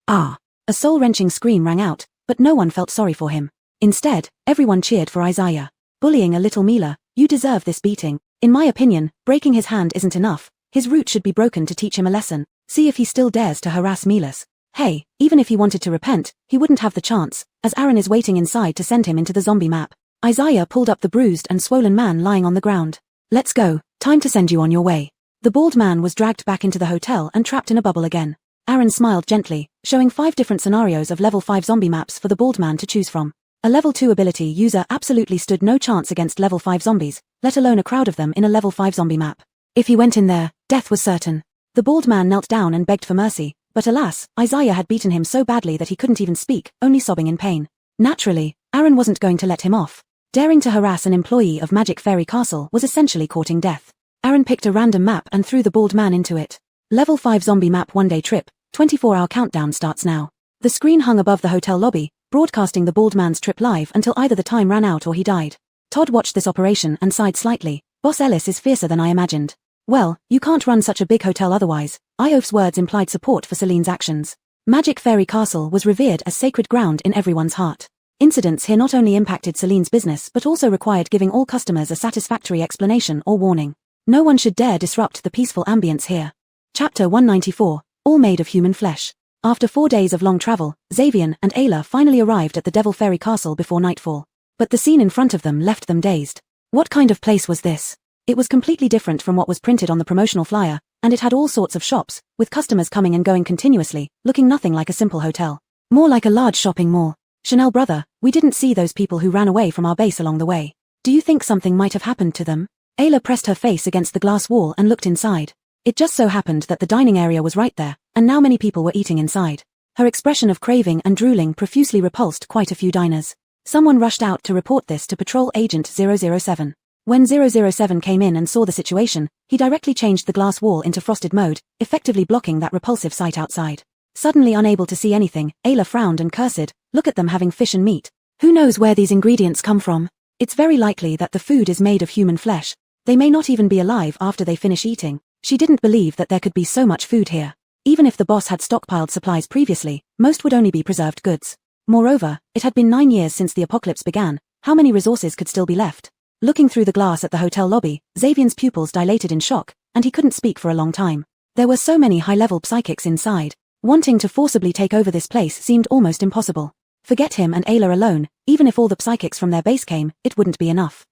S1: Ah! A soul-wrenching scream rang out, but no one felt sorry for him. Instead, everyone cheered for Isaiah. Bullying a little Mila, you deserve this beating. In my opinion, breaking his hand isn't enough. His root should be broken to teach him a lesson. See if he still dares to harass Milas. Hey, even if he wanted to repent, he wouldn't have the chance, as Aaron is waiting inside to send him into the zombie map. Isaiah pulled up the bruised and swollen man lying on the ground. Let's go, time to send you on your way. The bald man was dragged back into the hotel and trapped in a bubble again. Aaron smiled gently, showing 5 different scenarios of level 5 zombie maps for the bald man to choose from. A level 2 ability user absolutely stood no chance against level 5 zombies, let alone a crowd of them in a level 5 zombie map. If he went in there, death was certain. The bald man knelt down and begged for mercy, but alas, Isaiah had beaten him so badly that he couldn't even speak, only sobbing in pain. Naturally, Aaron wasn't going to let him off. Daring to harass an employee of Magic Fairy Castle was essentially courting death. Aaron picked a random map and threw the bald man into it. Level 5 zombie map 1-day trip, 24-hour countdown starts now. The screen hung above the hotel lobby, broadcasting the bald man's trip live until either the time ran out or he died. Todd watched this operation and sighed slightly. Boss Ellis is fiercer than I imagined. Well, you can't run such a big hotel otherwise. Iof's words implied support for Celine's actions. Magic Fairy Castle was revered as sacred ground in everyone's heart. Incidents here not only impacted Celine's business but also required giving all customers a satisfactory explanation or warning. No one should dare disrupt the peaceful ambience here. Chapter 194, all made of human flesh. After 4 days of long travel, Xavier and Ayla finally arrived at the Devil Fairy Castle before nightfall. But the scene in front of them left them dazed. What kind of place was this? It was completely different from what was printed on the promotional flyer, and it had all sorts of shops, with customers coming and going continuously, looking nothing like a simple hotel. More like a large shopping mall. Chanel brother, we didn't see those people who ran away from our base along the way. Do you think something might have happened to them? Ayla pressed her face against the glass wall and looked inside. It just so happened that the dining area was right there, and now many people were eating inside. Her expression of craving and drooling profusely repulsed quite a few diners. Someone rushed out to report this to Patrol Agent 007. When 007 came in and saw the situation, he directly changed the glass wall into frosted mode, effectively blocking that repulsive sight outside. Suddenly unable to see anything, Ayla frowned and cursed, look at them having fish and meat. Who knows where these ingredients come from? It's very likely that the food is made of human flesh. They may not even be alive after they finish eating. She didn't believe that there could be so much food here. Even if the boss had stockpiled supplies previously, most would only be preserved goods. Moreover, it had been 9 years since the apocalypse began. How many resources could still be left? Looking through the glass at the hotel lobby, Xavier's pupils dilated in shock, and he couldn't speak for a long time. There were so many high-level psychics inside. Wanting to forcibly take over this place seemed almost impossible. Forget him and Ayla alone, even if all the psychics from their base came, it wouldn't be enough.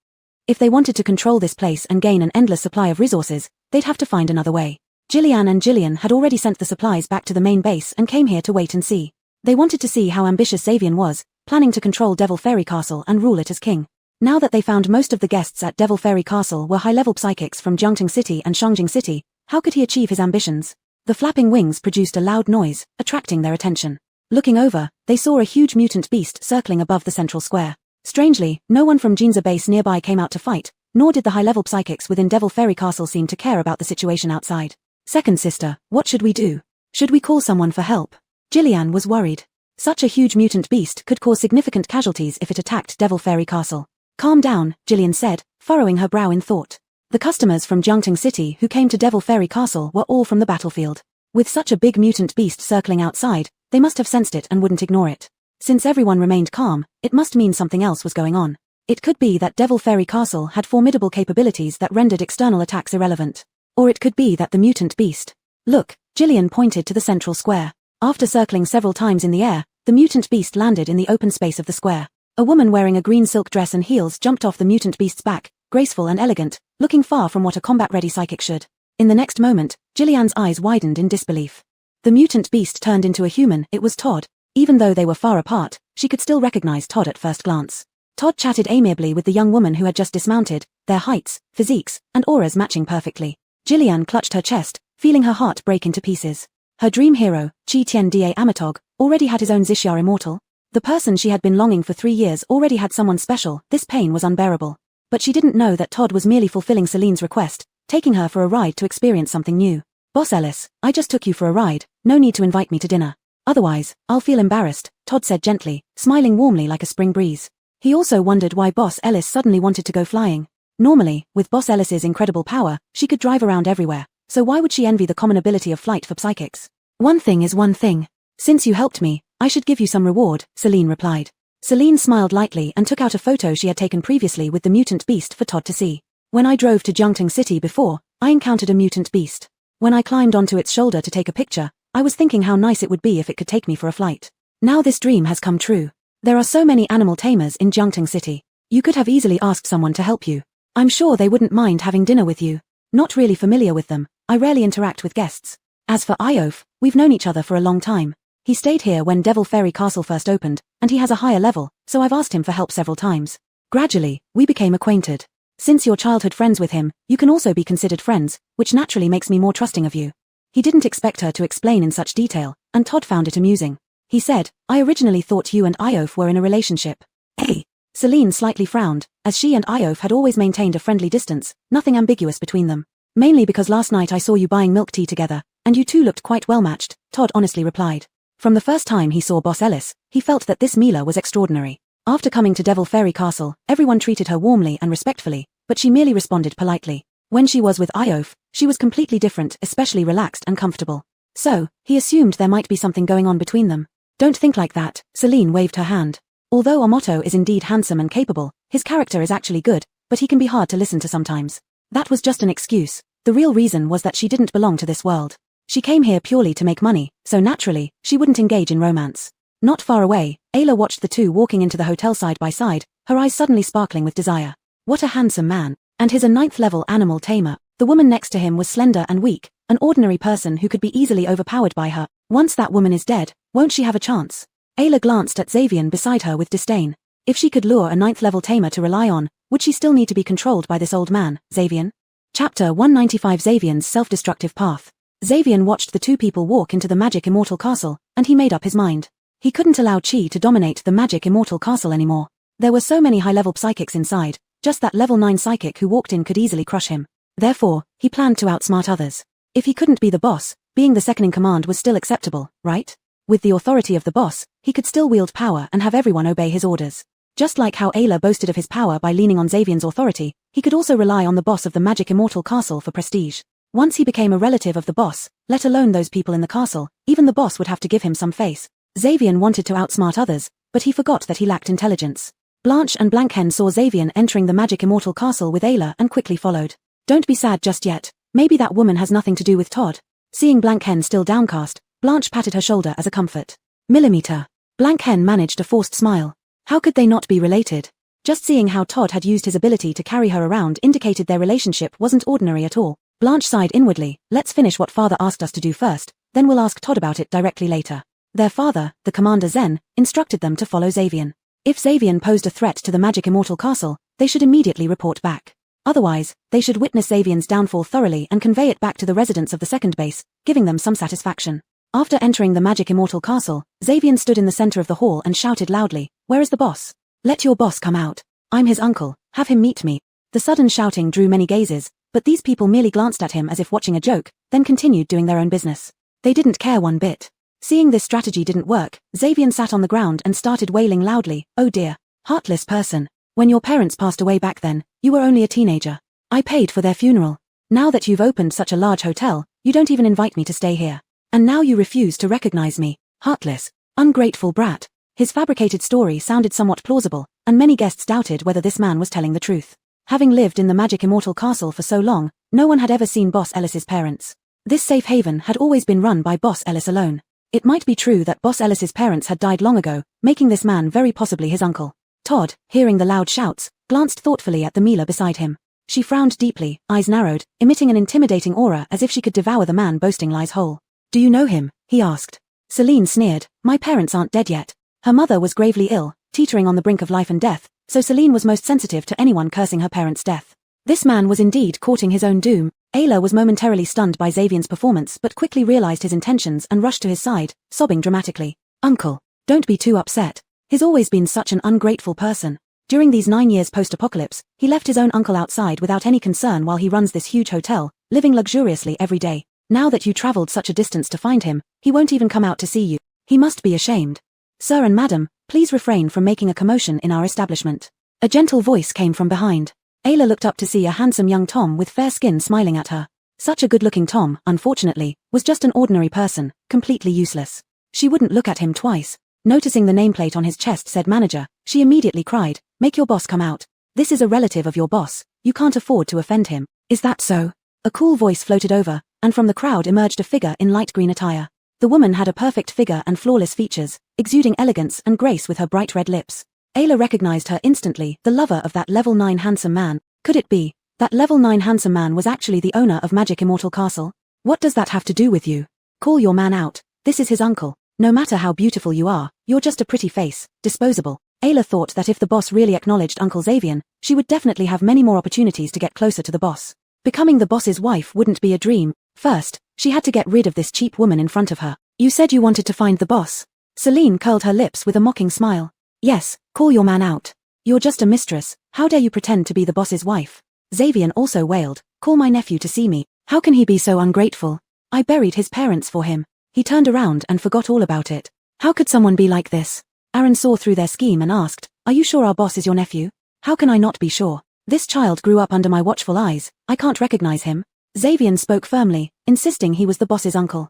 S1: If they wanted to control this place and gain an endless supply of resources, they'd have to find another way. Jillian and Jillian had already sent the supplies back to the main base and came here to wait and see. They wanted to see how ambitious Xavier was, planning to control Devil Fairy Castle and rule it as king. Now that they found most of the guests at Devil Fairy Castle were high-level psychics from Jiangting City and Shangjing City, how could he achieve his ambitions? The flapping wings produced a loud noise, attracting their attention. Looking over, they saw a huge mutant beast circling above the central square. Strangely, no one from Jinza base nearby came out to fight, nor did the high-level psychics within Devil Fairy Castle seem to care about the situation outside. Second sister, what should we do? Should we call someone for help? Jillian was worried. Such a huge mutant beast could cause significant casualties if it attacked Devil Fairy Castle. Calm down, Jillian said, furrowing her brow in thought. The customers from Jiangting City who came to Devil Fairy Castle were all from the battlefield. With such a big mutant beast circling outside, they must have sensed it and wouldn't ignore it. Since everyone remained calm, it must mean something else was going on. It could be that Devil Fairy Castle had formidable capabilities that rendered external attacks irrelevant. Or it could be that the mutant beast. Look, Jillian pointed to the central square. After circling several times in the air, the mutant beast landed in the open space of the square. A woman wearing a green silk dress and heels jumped off the mutant beast's back, graceful and elegant, looking far from what a combat-ready psychic should. In the next moment, Jillian's eyes widened in disbelief. The mutant beast turned into a human. It was Todd. Even though they were far apart, she could still recognize Todd at first glance. Todd chatted amiably with the young woman who had just dismounted, their heights, physiques, and auras matching perfectly. Jillian clutched her chest, feeling her heart break into pieces. Her dream hero, Chi Tien Da Amatog, already had his own Zixia immortal. The person she had been longing for 3 years already had someone special. This pain was unbearable. But she didn't know that Todd was merely fulfilling Celine's request, taking her for a ride to experience something new. Boss Ellis, I just took you for a ride, no need to invite me to dinner. Otherwise, I'll feel embarrassed, Todd said gently, smiling warmly like a spring breeze. He also wondered why Boss Ellis suddenly wanted to go flying. Normally, with Boss Ellis's incredible power, she could drive around everywhere, so why would she envy the common ability of flight for psychics? One thing is one thing. Since you helped me, I should give you some reward, Celine replied. Celine smiled lightly and took out a photo she had taken previously with the mutant beast for Todd to see. When I drove to Jungting City before, I encountered a mutant beast. When I climbed onto its shoulder to take a picture, I was thinking how nice it would be if it could take me for a flight. Now this dream has come true. There are so many animal tamers in Jungting City. You could have easily asked someone to help you. I'm sure they wouldn't mind having dinner with you. Not really familiar with them, I rarely interact with guests. As for Iof, we've known each other for a long time. He stayed here when Devil Fairy Castle first opened, and he has a higher level, so I've asked him for help several times. Gradually, we became acquainted. Since you're childhood friends with him, you can also be considered friends, which naturally makes me more trusting of you. He didn't expect her to explain in such detail, and Todd found it amusing. He said, I originally thought you and Iof were in a relationship. Hey. Celine slightly frowned, as she and Iof had always maintained a friendly distance, nothing ambiguous between them. Mainly because last night I saw you buying milk tea together, and you two looked quite well matched, Todd honestly replied. From the first time he saw Boss Ellis, he felt that this Mila was extraordinary. After coming to Devil Fairy Castle, everyone treated her warmly and respectfully, but she merely responded politely. When she was with Iof, she was completely different, especially relaxed and comfortable. So, he assumed there might be something going on between them. Don't think like that, Celine waved her hand. Although Omoto is indeed handsome and capable, his character is actually good, but he can be hard to listen to sometimes. That was just an excuse. The real reason was that she didn't belong to this world. She came here purely to make money, so naturally, she wouldn't engage in romance. Not far away, Ayla watched the two walking into the hotel side by side, her eyes suddenly sparkling with desire. What a handsome man, and his a 9th level animal tamer. The woman next to him was slender and weak, an ordinary person who could be easily overpowered by her. Once that woman is dead, won't she have a chance? Ayla glanced at Xavian beside her with disdain. If she could lure a 9th level tamer to rely on, would she still need to be controlled by this old man, Xavian? Chapter 195 Xavian's Self-Destructive Path. Xavian watched the two people walk into the magic immortal castle, and he made up his mind. He couldn't allow Chi to dominate the magic immortal castle anymore. There were so many high-level psychics inside, just that level 9 psychic who walked in could easily crush him. Therefore, he planned to outsmart others. If he couldn't be the boss, being the second in command was still acceptable, right? With the authority of the boss, he could still wield power and have everyone obey his orders. Just like how Ayla boasted of his power by leaning on Xavian's authority, he could also rely on the boss of the magic immortal castle for prestige. Once he became a relative of the boss, let alone those people in the castle, even the boss would have to give him some face. Xavian wanted to outsmart others, but he forgot that he lacked intelligence. Blanche and Blankhen saw Xavian entering the magic immortal castle with Ayla and quickly followed. Don't be sad just yet, maybe that woman has nothing to do with Todd. Seeing Blankhen still downcast, Blanche patted her shoulder as a comfort. Millimeter. Blankhen managed a forced smile. How could they not be related? Just seeing how Todd had used his ability to carry her around indicated their relationship wasn't ordinary at all. Blanche sighed inwardly, let's finish what father asked us to do first, then we'll ask Todd about it directly later. Their father, the Commander Zen, instructed them to follow Xavian. If Xavian posed a threat to the magic immortal castle, they should immediately report back. Otherwise, they should witness Xavian's downfall thoroughly and convey it back to the residents of the second base, giving them some satisfaction. After entering the magic immortal castle, Xavian stood in the center of the hall and shouted loudly, "Where is the boss? Let your boss come out. I'm his uncle, have him meet me." The sudden shouting drew many gazes, but these people merely glanced at him as if watching a joke, then continued doing their own business. They didn't care one bit. Seeing this strategy didn't work, Xavian sat on the ground and started wailing loudly, "Oh dear, heartless person. When your parents passed away back then, you were only a teenager. I paid for their funeral. Now that you've opened such a large hotel, you don't even invite me to stay here. And now you refuse to recognize me. Heartless, ungrateful brat." His fabricated story sounded somewhat plausible, and many guests doubted whether this man was telling the truth. Having lived in the magic immortal castle for so long, no one had ever seen Boss Ellis's parents. This safe haven had always been run by Boss Ellis alone. It might be true that Boss Ellis's parents had died long ago, making this man very possibly his uncle. Todd, hearing the loud shouts, glanced thoughtfully at the Mila beside him. She frowned deeply, eyes narrowed, emitting an intimidating aura as if she could devour the man boasting lies whole. "Do you know him?" he asked. Celine sneered, "My parents aren't dead yet." Her mother was gravely ill, teetering on the brink of life and death, so Celine was most sensitive to anyone cursing her parents' death. This man was indeed courting his own doom. Ayla was momentarily stunned by Xavian's performance but quickly realized his intentions and rushed to his side, sobbing dramatically. "Uncle, don't be too upset. He's always been such an ungrateful person. During these 9 years post-apocalypse, he left his own uncle outside without any concern while he runs this huge hotel, living luxuriously every day. Now that you traveled such a distance to find him, he won't even come out to see you. He must be ashamed. Sir and madam, please refrain from making a commotion in our establishment. A gentle voice came from behind. Ayla looked up to see a handsome young Tom with fair skin smiling at her. Such a good-looking Tom, unfortunately, was just an ordinary person, completely useless. She wouldn't look at him twice. Noticing the nameplate on his chest said manager, she immediately cried, "Make your boss come out. This is a relative of your boss. You can't afford to offend him." "Is that so?" A cool voice floated over, and from the crowd emerged a figure in light green attire. The woman had a perfect figure and flawless features, exuding elegance and grace with her bright red lips. Ayla recognized her instantly, the lover of that level 9 handsome man. Could it be? That level 9 handsome man was actually the owner of Magic Immortal Castle? What does that have to do with you? Call your man out. This is his uncle. No matter how beautiful you are, you're just a pretty face, disposable. Ayla thought that if the boss really acknowledged Uncle Xavier, she would definitely have many more opportunities to get closer to the boss. Becoming the boss's wife wouldn't be a dream. First, she had to get rid of this cheap woman in front of her. "You said you wanted to find the boss." Celine curled her lips with a mocking smile. "Yes, call your man out. You're just a mistress. How dare you pretend to be the boss's wife?" Xavier also wailed, "Call my nephew to see me. How can he be so ungrateful? I buried his parents for him." He turned around and forgot all about it. How could someone be like this? Aaron saw through their scheme and asked, "Are you sure our boss is your nephew?" "How can I not be sure? This child grew up under my watchful eyes. I can't recognize him." Xavier spoke firmly, insisting he was the boss's uncle.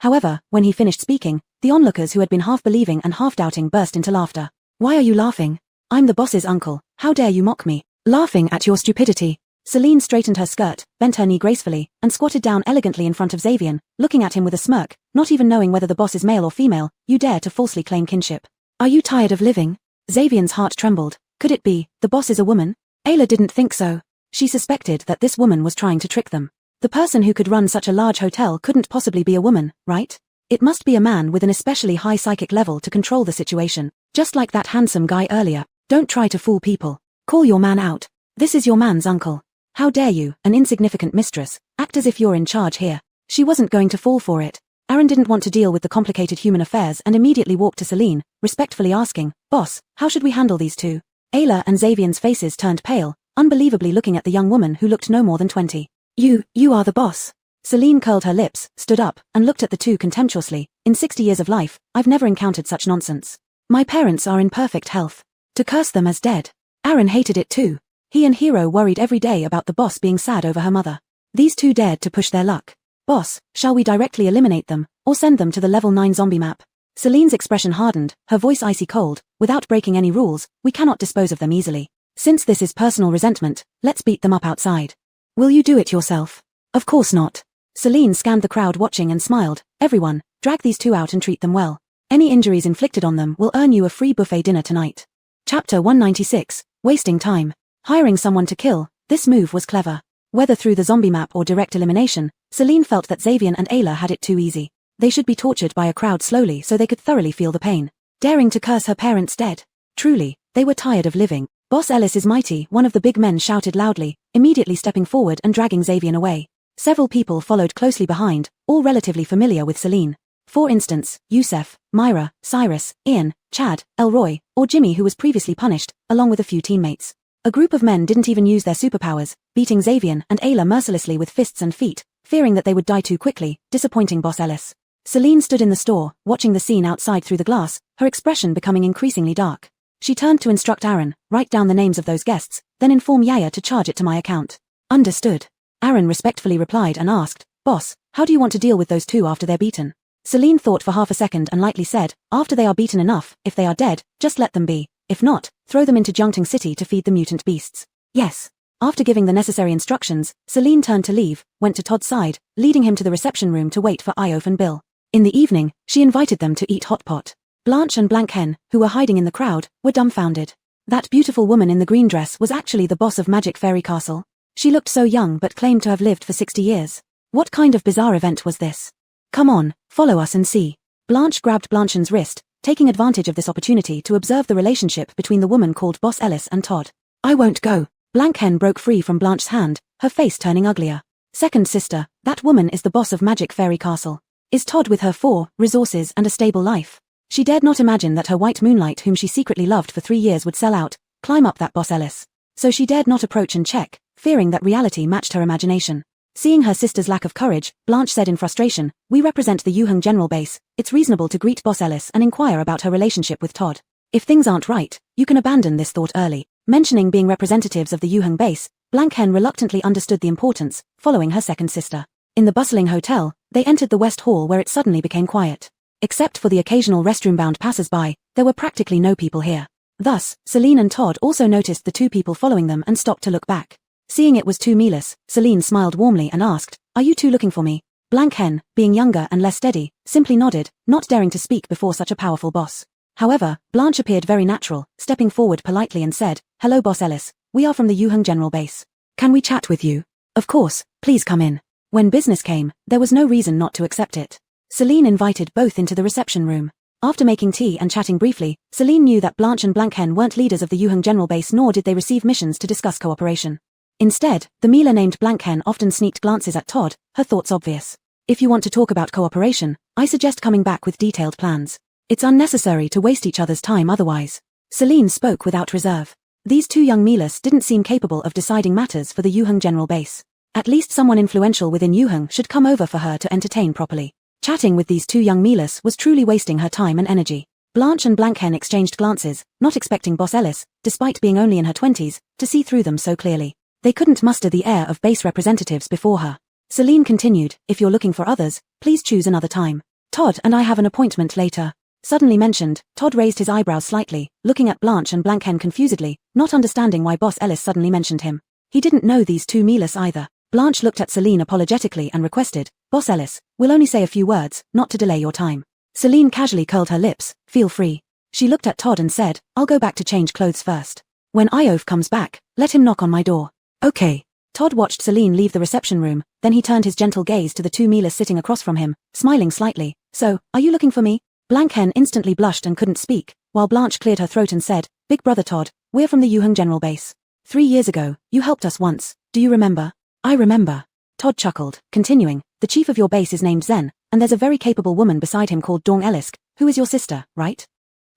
S1: However, when he finished speaking, the onlookers who had been half believing and half doubting burst into laughter. "Why are you laughing? I'm the boss's uncle. How dare you mock me?" "Laughing at your stupidity." Celine straightened her skirt, bent her knee gracefully, and squatted down elegantly in front of Xavier, looking at him with a smirk, not even knowing whether the boss is male or female. "You dare to falsely claim kinship. Are you tired of living?" Xavier's heart trembled. Could it be, the boss is a woman? Ayla didn't think so. She suspected that this woman was trying to trick them. The person who could run such a large hotel couldn't possibly be a woman, right? It must be a man with an especially high psychic level to control the situation, just like that handsome guy earlier. Don't try to fool people. Call your man out. This is your man's uncle. How dare you, an insignificant mistress, act as if you're in charge here. She wasn't going to fall for it. Aaron didn't want to deal with the complicated human affairs and immediately walked to Celine, respectfully asking, "Boss, how should we handle these two?" Ayla and Xavier's faces turned pale, unbelievably looking at the young woman who looked no more than 20. You are the boss." Celine curled her lips, stood up, and looked at the two contemptuously. "In 60 years of life, I've never encountered such nonsense. My parents are in perfect health. To curse them as dead." Aaron hated it too. He and Hero worried every day about the boss being sad over her mother. These two dared to push their luck. "Boss, shall we directly eliminate them, or send them to the level 9 zombie map?" Celine's expression hardened, her voice icy cold. "Without breaking any rules, we cannot dispose of them easily. Since this is personal resentment, let's beat them up outside." "Will you do it yourself?" "Of course not." Celine scanned the crowd watching and smiled. "Everyone, drag these two out and treat them well. Any injuries inflicted on them will earn you a free buffet dinner tonight." Chapter 196, Wasting Time. Hiring someone to kill, this move was clever. Whether through the zombie map or direct elimination, Celine felt that Xavier and Ayla had it too easy. They should be tortured by a crowd slowly so they could thoroughly feel the pain. Daring to curse her parents dead. Truly, they were tired of living. "Boss Ellis is mighty," one of the big men shouted loudly, immediately stepping forward and dragging Xavier away. Several people followed closely behind, all relatively familiar with Celine. For instance, Youssef, Myra, Cyrus, Ian, Chad, Elroy, or Jimmy, who was previously punished, along with a few teammates. A group of men didn't even use their superpowers, beating Xavier and Ayla mercilessly with fists and feet, fearing that they would die too quickly, disappointing Boss Ellis. Celine stood in the store, watching the scene outside through the glass, her expression becoming increasingly dark. She turned to instruct Aaron, "Write down the names of those guests, then inform Yaya to charge it to my account." "Understood." Aaron respectfully replied and asked, "Boss, how do you want to deal with those two after they're beaten?" Celine thought for half a second and lightly said, "After they are beaten enough, if they are dead, just let them be. If not, throw them into Junkting City to feed the mutant beasts." "Yes." After giving the necessary instructions, Celine turned to leave, went to Todd's side, leading him to the reception room to wait for Iof and Bill. In the evening, she invited them to eat hot pot. Blanche and Blankhen, who were hiding in the crowd, were dumbfounded. That beautiful woman in the green dress was actually the boss of Magic Fairy Castle. She looked so young but claimed to have lived for 60 years. What kind of bizarre event was this? "Come on, follow us and see." Blanche grabbed Blanchen's wrist, taking advantage of this opportunity to observe the relationship between the woman called Boss Ellis and Todd. "I won't go." Blankhen broke free from Blanche's hand, her face turning uglier. "Second sister, that woman is the boss of Magic Fairy Castle. Is Todd with her for resources and a stable life?" She dared not imagine that her white moonlight, whom she secretly loved for 3 years, would sell out, Climb up that Boss Ellis. So she dared not approach and check, fearing that reality matched her imagination. Seeing her sister's lack of courage, Blanche said in frustration, "We represent the Yuheng General Base. It's reasonable to greet Boss Ellis and inquire about her relationship with Todd. If things aren't right, you can abandon this thought early." Mentioning being representatives of the Yuheng Base, Blankhen reluctantly understood the importance, following her second sister. In the bustling hotel, they entered the West Hall where it suddenly became quiet. Except for the occasional restroom-bound passers-by, there were practically no people here. Thus, Celine and Todd also noticed the two people following them and stopped to look back. Seeing it was two Milas, Celine smiled warmly and asked, "Are you two looking for me?" Blankhen, being younger and less steady, simply nodded, not daring to speak before such a powerful boss. However, Blanche appeared very natural, stepping forward politely and said, "Hello Boss Ellis, we are from the Yuheng General Base. Can we chat with you?" "Of course, please come in." When business came, there was no reason not to accept it. Celine invited both into the reception room. After making tea and chatting briefly, Celine knew that Blanche and Blankhen weren't leaders of the Yuheng General Base, nor did they receive missions to discuss cooperation. Instead, the Mila named Blankhen often sneaked glances at Todd, her thoughts obvious. "If you want to talk about cooperation, I suggest coming back with detailed plans. It's unnecessary to waste each other's time otherwise." Celine spoke without reserve. These two young Milas didn't seem capable of deciding matters for the Yuheng General Base. At least someone influential within Yuheng should come over for her to entertain properly. Chatting with these two young Milas was truly wasting her time and energy. Blanche and Blankhen exchanged glances, not expecting Boss Ellis, despite being only in her 20s, to see through them so clearly. They couldn't muster the air of base representatives before her. Celine continued, "If you're looking for others, please choose another time. Todd and I have an appointment later." Suddenly mentioned, Todd raised his eyebrows slightly, looking at Blanche and Blankhen confusedly, not understanding why Boss Ellis suddenly mentioned him. He didn't know these two Milas either. Blanche looked at Celine apologetically and requested, "Boss Ellis, we'll only say a few words, not to delay your time." Celine casually curled her lips, "Feel free." She looked at Todd and said, "I'll go back to change clothes first. When Iof comes back, let him knock on my door." "Okay." Todd watched Celine leave the reception room, then he turned his gentle gaze to the two Milas sitting across from him, smiling slightly. "So, are you looking for me?" Blankhen instantly blushed and couldn't speak, while Blanche cleared her throat and said, "Big brother Todd, we're from the Yuheng General Base. 3 years ago, you helped us once, do you remember?" "I remember." Todd chuckled, continuing, "The chief of your base is named Zen, and there's a very capable woman beside him called Dong Elisk, who is your sister, right?"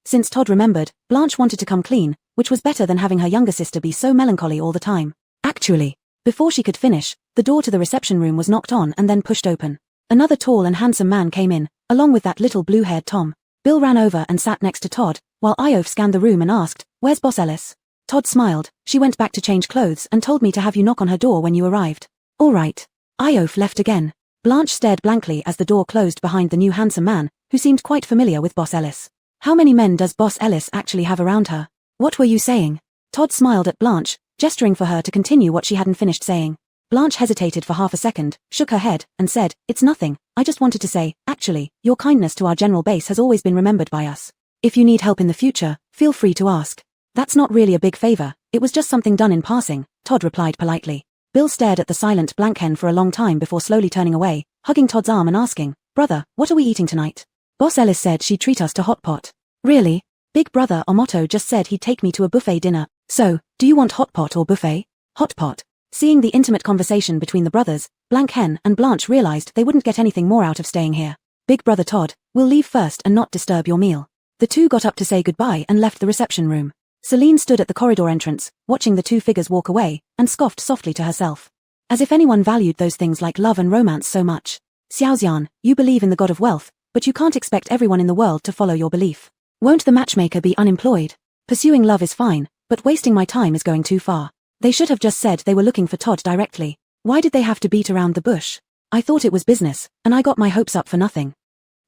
S1: Since Todd remembered, Blanche wanted to come clean, which was better than having her younger sister be so melancholy all the time. "Actually." Before she could finish, the door to the reception room was knocked on and then pushed open. Another tall and handsome man came in, along with that little blue-haired Tom. Bill ran over and sat next to Todd, while Iof scanned the room and asked, "Where's Boss Ellis?" Todd smiled, "She went back to change clothes and told me to have you knock on her door when you arrived." "All right." Iof left again. Blanche stared blankly as the door closed behind the new handsome man, who seemed quite familiar with Boss Ellis. How many men does Boss Ellis actually have around her? "What were you saying?" Todd smiled at Blanche, gesturing for her to continue what she hadn't finished saying. Blanche hesitated for half a second, shook her head, and said, "It's nothing, I just wanted to say, actually, your kindness to our general base has always been remembered by us. If you need help in the future, feel free to ask." "That's not really a big favor, it was just something done in passing," Todd replied politely. Bill stared at the silent Blankhen for a long time before slowly turning away, hugging Todd's arm and asking, "Brother, what are we eating tonight?" "Boss Ellis said she'd treat us to hot pot." "Really?" "Big brother Omoto just said he'd take me to a buffet dinner. So, do you want hot pot or buffet?" "Hot pot." Seeing the intimate conversation between the brothers, Blankhen and Blanche realized they wouldn't get anything more out of staying here. "Big brother Todd, we'll leave first and not disturb your meal." The two got up to say goodbye and left the reception room. Celine stood at the corridor entrance, watching the two figures walk away, and scoffed softly to herself. As if anyone valued those things like love and romance so much. "Xiaoxian, you believe in the god of wealth, but you can't expect everyone in the world to follow your belief. Won't the matchmaker be unemployed? Pursuing love is fine, but wasting my time is going too far." They should have just said they were looking for Todd directly. Why did they have to beat around the bush? "I thought it was business, and I got my hopes up for nothing."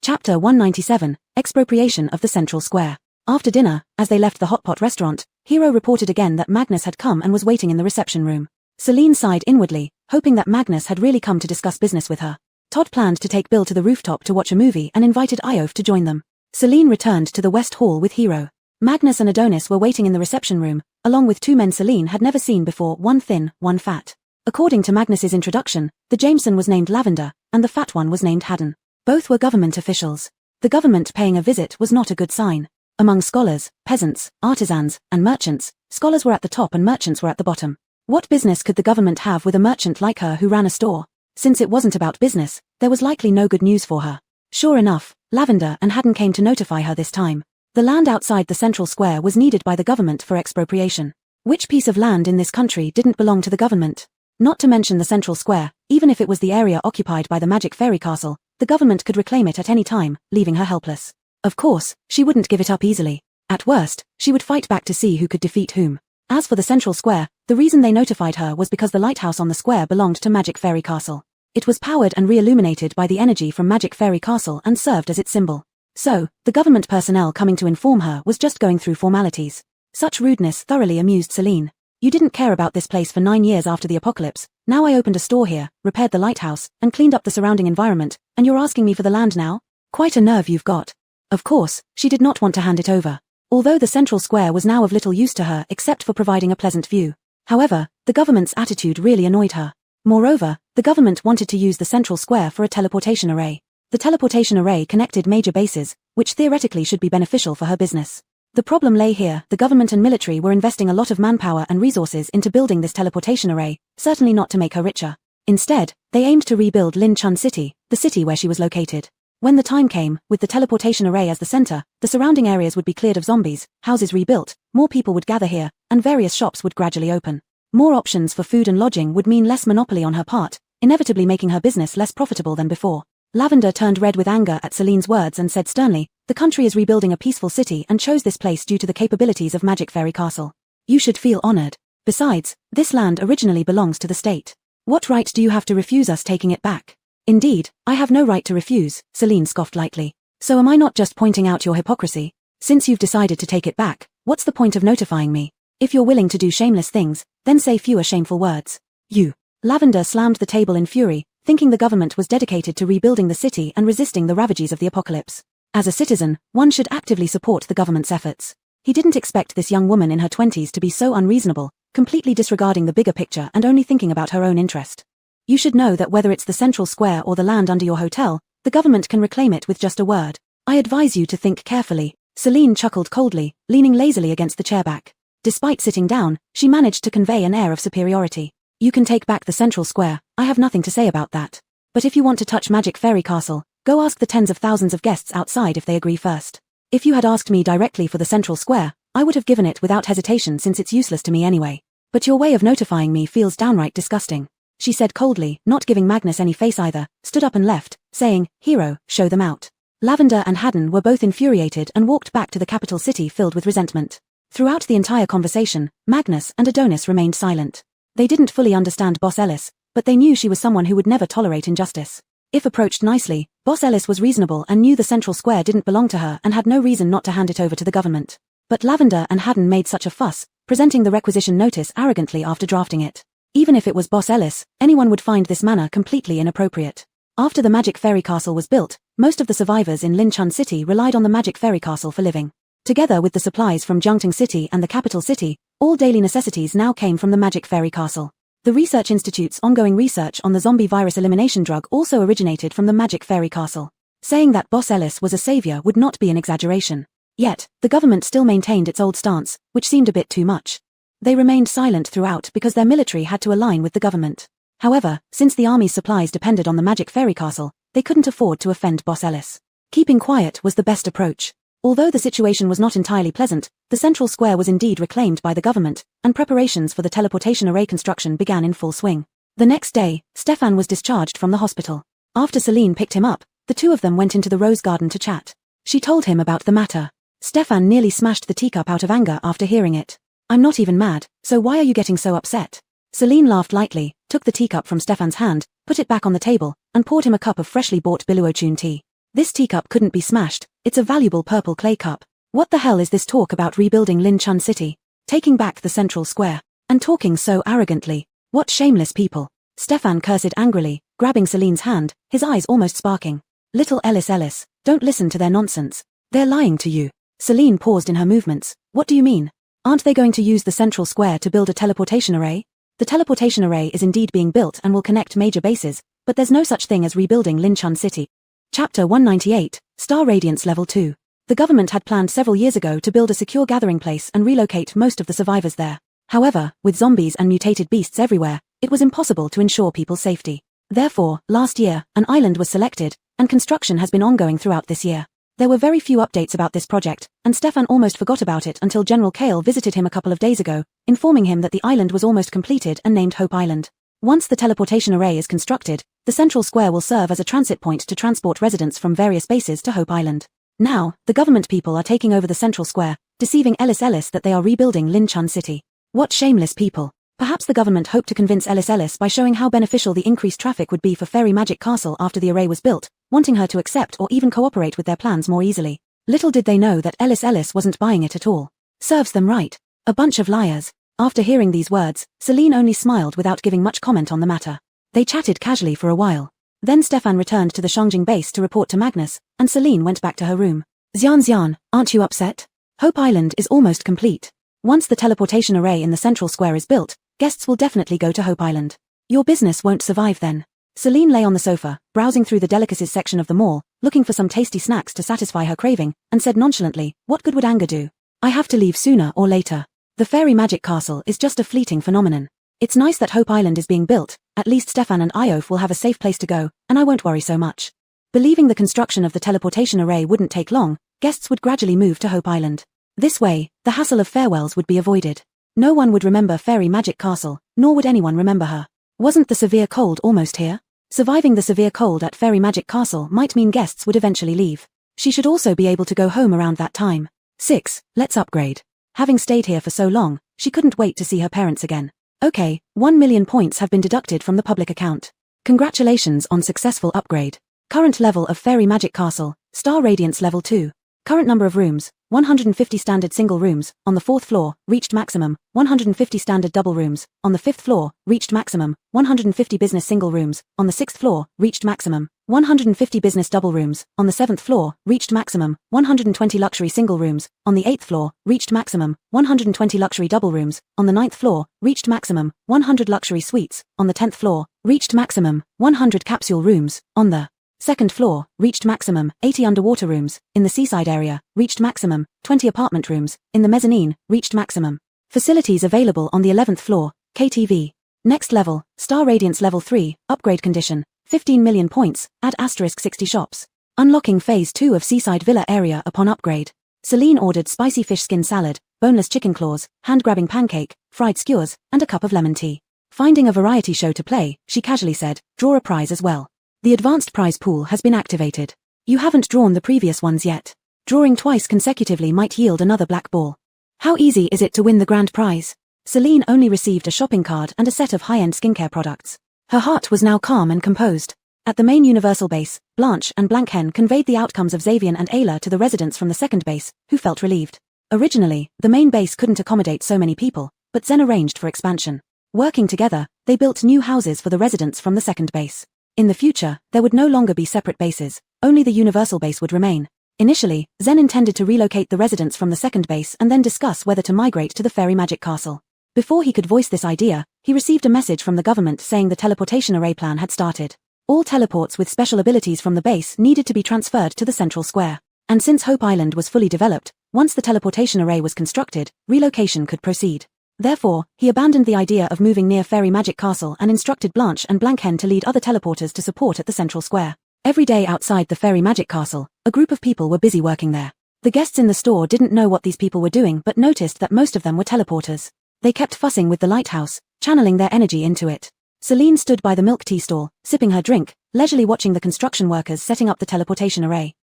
S1: Chapter 197, Expropriation of the Central Square. After dinner, as they left the hot pot restaurant, Hero reported again that Magnus had come and was waiting in the reception room. Celine sighed inwardly, hoping that Magnus had really come to discuss business with her. Todd planned to take Bill to the rooftop to watch a movie and invited Iof to join them. Celine returned to the West Hall with Hero. Magnus and Adonis were waiting in the reception room, along with two men Celine had never seen before, one thin, one fat. According to Magnus's introduction, the Jameson was named Lavender, and the fat one was named Haddon. Both were government officials. The government paying a visit was not a good sign. Among scholars, peasants, artisans, and merchants, scholars were at the top and merchants were at the bottom. What business could the government have with a merchant like her who ran a store? Since it wasn't about business, there was likely no good news for her. Sure enough, Lavender and Haddon came to notify her this time. The land outside the central square was needed by the government for expropriation. Which piece of land in this country didn't belong to the government? Not to mention the central square, even if it was the area occupied by the magic fairy castle, the government could reclaim it at any time, leaving her helpless. Of course, she wouldn't give it up easily. At worst, she would fight back to see who could defeat whom. As for the central square, the reason they notified her was because the lighthouse on the square belonged to Magic Fairy Castle. It was powered and re-illuminated by the energy from Magic Fairy Castle and served as its symbol. So, the government personnel coming to inform her was just going through formalities. Such rudeness thoroughly amused Celine. You didn't care about this place for 9 years after the apocalypse. Now I opened a store here, repaired the lighthouse, and cleaned up the surrounding environment, and you're asking me for the land now? Quite a nerve you've got. Of course, she did not want to hand it over. Although the central square was now of little use to her except for providing a pleasant view. However, the government's attitude really annoyed her. Moreover, the government wanted to use the central square for a teleportation array. The teleportation array connected major bases, which theoretically should be beneficial for her business. The problem lay here: the government and military were investing a lot of manpower and resources into building this teleportation array, certainly not to make her richer. Instead, they aimed to rebuild Linchun City, the city where she was located. When the time came, with the teleportation array as the center, the surrounding areas would be cleared of zombies, houses rebuilt, more people would gather here, and various shops would gradually open. More options for food and lodging would mean less monopoly on her part, inevitably making her business less profitable than before. Lavender turned red with anger at Celine's words and said sternly, "The country is rebuilding a peaceful city and chose this place due to the capabilities of Magic Fairy Castle. You should feel honored. Besides, this land originally belongs to the state. What right do you have to refuse us taking it back?" "Indeed, I have no right to refuse," Celine scoffed lightly. "So am I not just pointing out your hypocrisy? Since you've decided to take it back, what's the point of notifying me? If you're willing to do shameless things, then say fewer shameful words. You." Lavender slammed the table in fury, thinking the government was dedicated to rebuilding the city and resisting the ravages of the apocalypse. As a citizen, one should actively support the government's efforts. He didn't expect this young woman in her 20s to be so unreasonable, completely disregarding the bigger picture and only thinking about her own interest. "You should know that whether it's the central square or the land under your hotel, the government can reclaim it with just a word. I advise you to think carefully." Celine chuckled coldly, leaning lazily against the chairback. Despite sitting down, she managed to convey an air of superiority. "You can take back the central square, I have nothing to say about that. But if you want to touch Magic Fairy Castle, go ask the tens of thousands of guests outside if they agree first. If you had asked me directly for the central square, I would have given it without hesitation since it's useless to me anyway. But your way of notifying me feels downright disgusting," she said coldly, not giving Magnus any face either, stood up and left, saying, "Hero, show them out." Lavender and Haddon were both infuriated and walked back to the capital city filled with resentment. Throughout the entire conversation, Magnus and Adonis remained silent. They didn't fully understand Boss Ellis, but they knew she was someone who would never tolerate injustice. If approached nicely, Boss Ellis was reasonable and knew the central square didn't belong to her and had no reason not to hand it over to the government. But Lavender and Haddon made such a fuss, presenting the requisition notice arrogantly after drafting it. Even if it was Boss Ellis, anyone would find this manner completely inappropriate. After the Magic Fairy Castle was built, most of the survivors in Linchun City relied on the Magic Fairy Castle for living. Together with the supplies from Jiangting City and the capital city, all daily necessities now came from the Magic Fairy Castle. The Research Institute's ongoing research on the zombie virus elimination drug also originated from the Magic Fairy Castle. Saying that Boss Ellis was a savior would not be an exaggeration. Yet, the government still maintained its old stance, which seemed a bit too much. They remained silent throughout because their military had to align with the government. However, since the army's supplies depended on the Magic Fairy Castle, they couldn't afford to offend Boss Ellis. Keeping quiet was the best approach. Although the situation was not entirely pleasant, the central square was indeed reclaimed by the government, and preparations for the teleportation array construction began in full swing. The next day, Stefan was discharged from the hospital. After Celine picked him up, the two of them went into the rose garden to chat. She told him about the matter. Stefan nearly smashed the teacup out of anger after hearing it. "I'm not even mad, so why are you getting so upset?" Celine laughed lightly, took the teacup from Stefan's hand, put it back on the table, and poured him a cup of freshly bought Biluotune tea. "This teacup couldn't be smashed, it's a valuable purple clay cup. What the hell is this talk about rebuilding Linchun City? Taking back the central square? And talking so arrogantly? What shameless people!" Stefan cursed angrily, grabbing Celine's hand, his eyes almost sparking. "Little Ellis, don't listen to their nonsense. They're lying to you." Celine paused in her movements. "What do you mean? Aren't they going to use the central square to build a teleportation array?" "The teleportation array is indeed being built and will connect major bases, but there's no such thing as rebuilding Linchun City." Chapter 198, Star Radiance Level 2. The government had planned several years ago to build a secure gathering place and relocate most of the survivors there. However, with zombies and mutated beasts everywhere, it was impossible to ensure people's safety. Therefore, last year, an island was selected, and construction has been ongoing throughout this year. There were very few updates about this project, and Stefan almost forgot about it until General Kale visited him a couple of days ago, informing him that the island was almost completed and named Hope Island. Once the teleportation array is constructed, the central square will serve as a transit point to transport residents from various bases to Hope Island. Now, the government people are taking over the central square, deceiving Ellis that they are rebuilding Lin Chun City. What shameless people. Perhaps the government hoped to convince Ellis by showing how beneficial the increased traffic would be for Fairy Magic Castle after the array was built, wanting her to accept or even cooperate with their plans more easily. Little did they know that Ellis wasn't buying it at all. Serves them right. A bunch of liars. After hearing these words, Celine only smiled without giving much comment on the matter. They chatted casually for a while. Then Stefan returned to the Shangjing base to report to Magnus, and Celine went back to her room. Xian, aren't you upset? Hope Island is almost complete. Once the teleportation array in the central square is built, guests will definitely go to Hope Island. Your business won't survive then. Celine lay on the sofa, browsing through the delicacies section of the mall, looking for some tasty snacks to satisfy her craving, and said nonchalantly, what good would anger do? I have to leave sooner or later. The Fairy Magic Castle is just a fleeting phenomenon. It's nice that Hope Island is being built, at least Stefan and Iof will have a safe place to go, and I won't worry so much. Believing the construction of the teleportation array wouldn't take long, guests would gradually move to Hope Island. This way, the hassle of farewells would be avoided. No one would remember Fairy Magic Castle, nor would anyone remember her. Wasn't the severe cold almost here? Surviving the severe cold at Fairy Magic Castle might mean guests would eventually leave. She should also be able to go home around that time. 6. Let's upgrade. Having stayed here for so long, she couldn't wait to see her parents again. Okay, 1 million points have been deducted from the public account. Congratulations on successful upgrade. Current level of Fairy Magic Castle, Star Radiance level 2. Current number of rooms, 150 standard single rooms, on the 4th floor, reached maximum, 150 standard double rooms, on the 5th floor, reached maximum, 150 business single rooms, on the 6th floor, reached maximum, 150 business double rooms, on the 7th floor, reached maximum, 120 luxury single rooms, on the 8th floor, reached maximum, 120 luxury double rooms, on the 9th floor, reached maximum, 100 luxury suites, on the 10th floor, reached maximum, 100 capsule rooms, on the 2nd floor, reached maximum, 80 underwater rooms, in the seaside area, reached maximum, 20 apartment rooms, in the mezzanine, reached maximum. Facilities available on the 11th floor, KTV. Next level, Star Radiance level 3, upgrade condition, 15 million points, add *60 shops. Unlocking phase 2 of Seaside Villa area upon upgrade. Celine ordered spicy fish skin salad, boneless chicken claws, hand-grabbing pancake, fried skewers, and a cup of lemon tea. Finding a variety show to play, she casually said, draw a prize as well. The advanced prize pool has been activated. You haven't drawn the previous ones yet. Drawing twice consecutively might yield another black ball. How easy is it to win the grand prize? Celine only received a shopping card and a set of high-end skincare products. Her heart was now calm and composed. At the main Universal base, Blanche and Blankhen conveyed the outcomes of Xavier and Ayla to the residents from the second base, who felt relieved. Originally, the main base couldn't accommodate so many people, but Zen arranged for expansion. Working together, they built new houses for the residents from the second base. In the future, there would no longer be separate bases, only the Universal base would remain. Initially, Zen intended to relocate the residents from the second base and then discuss whether to migrate to the Fairy Magic Castle. Before he could voice this idea, he received a message from the government saying the teleportation array plan had started. All teleports with special abilities from the base needed to be transferred to the central square. And since Hope Island was fully developed, once the teleportation array was constructed, relocation could proceed. Therefore, he abandoned the idea of moving near Fairy Magic Castle and instructed Blanche and Blankhen to lead other teleporters to support at the central square. Every day outside the Fairy Magic Castle, a group of people were busy working there. The guests in the store didn't know what these people were doing but noticed that most of them were teleporters. They kept fussing with the lighthouse, channeling their energy into it. Celine stood by the milk tea stall, sipping her drink, leisurely watching the construction workers setting up the teleportation array.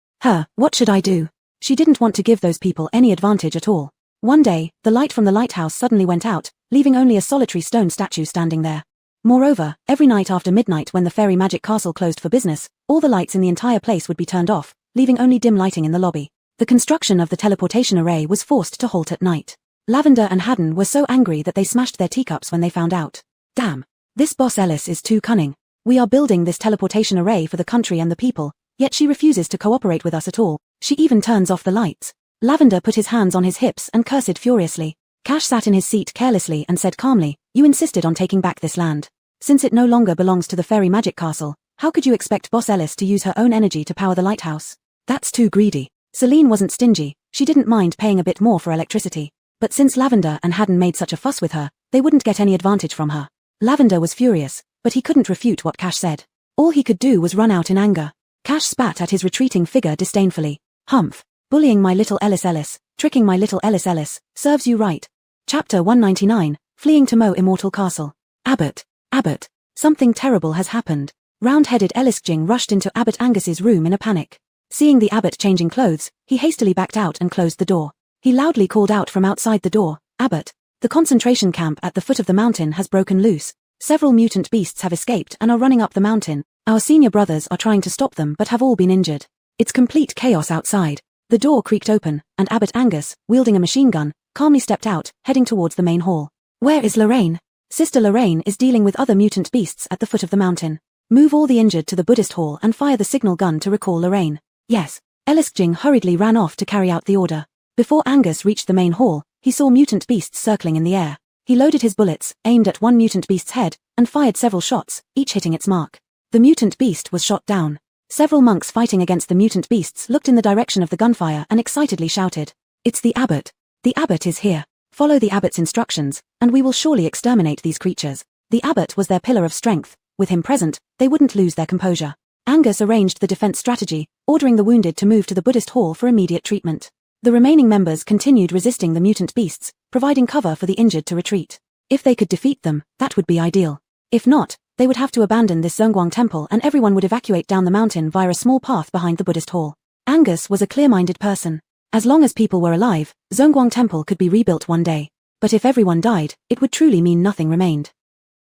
S1: What should I do? She didn't want to give those people any advantage at all. One day, the light from the lighthouse suddenly went out, leaving only a solitary stone statue standing there. Moreover, every night after midnight when the Fairy Magic Castle closed for business, all the lights in the entire place would be turned off, leaving only dim lighting in the lobby. The construction of the teleportation array was forced to halt at night. Lavender and Haddon were so angry that they smashed their teacups when they found out. Damn. This boss Ellis is too cunning. We are building this teleportation array for the country and the people, yet she refuses to cooperate with us at all. She even turns off the lights. Lavender put his hands on his hips and cursed furiously. Cash sat in his seat carelessly and said calmly, you insisted on taking back this land. Since it no longer belongs to the Fairy Magic Castle, how could you expect Boss Ellis to use her own energy to power the lighthouse? That's too greedy. Celine wasn't stingy, she didn't mind paying a bit more for electricity. But since Lavender and Haddon made such a fuss with her, they wouldn't get any advantage from her. Lavender was furious, but he couldn't refute what Cash said. All he could do was run out in anger. Cash spat at his retreating figure disdainfully. Humph. Bullying my little Ellis, tricking my little Ellis, serves you right. Chapter 199, Fleeing to Mo Immortal Castle. Abbot. Something terrible has happened. Round-headed Ellisgjing rushed into Abbot Angus's room in a panic. Seeing the abbot changing clothes, he hastily backed out and closed the door. He loudly called out from outside the door, "Abbot! The concentration camp at the foot of the mountain has broken loose. Several mutant beasts have escaped and are running up the mountain. Our senior brothers are trying to stop them but have all been injured. It's complete chaos outside." The door creaked open, and Abbot Angus, wielding a machine gun, calmly stepped out, heading towards the main hall. "Where is Lorraine? Sister Lorraine is dealing with other mutant beasts at the foot of the mountain. Move all the injured to the Buddhist hall and fire the signal gun to recall Lorraine." "Yes." Ellisgjing hurriedly ran off to carry out the order. Before Angus reached the main hall, he saw mutant beasts circling in the air. He loaded his bullets, aimed at one mutant beast's head, and fired several shots, each hitting its mark. The mutant beast was shot down. Several monks fighting against the mutant beasts looked in the direction of the gunfire and excitedly shouted, "It's the abbot! The abbot is here! Follow the abbot's instructions, and we will surely exterminate these creatures." The abbot was their pillar of strength. With him present, they wouldn't lose their composure. Angus arranged the defense strategy, ordering the wounded to move to the Buddhist hall for immediate treatment. The remaining members continued resisting the mutant beasts, providing cover for the injured to retreat. If they could defeat them, that would be ideal. If not, they would have to abandon this Zhongguang temple and everyone would evacuate down the mountain via a small path behind the Buddhist hall. Angus was a clear-minded person. As long as people were alive, Zhongguang temple could be rebuilt one day. But if everyone died, it would truly mean nothing remained.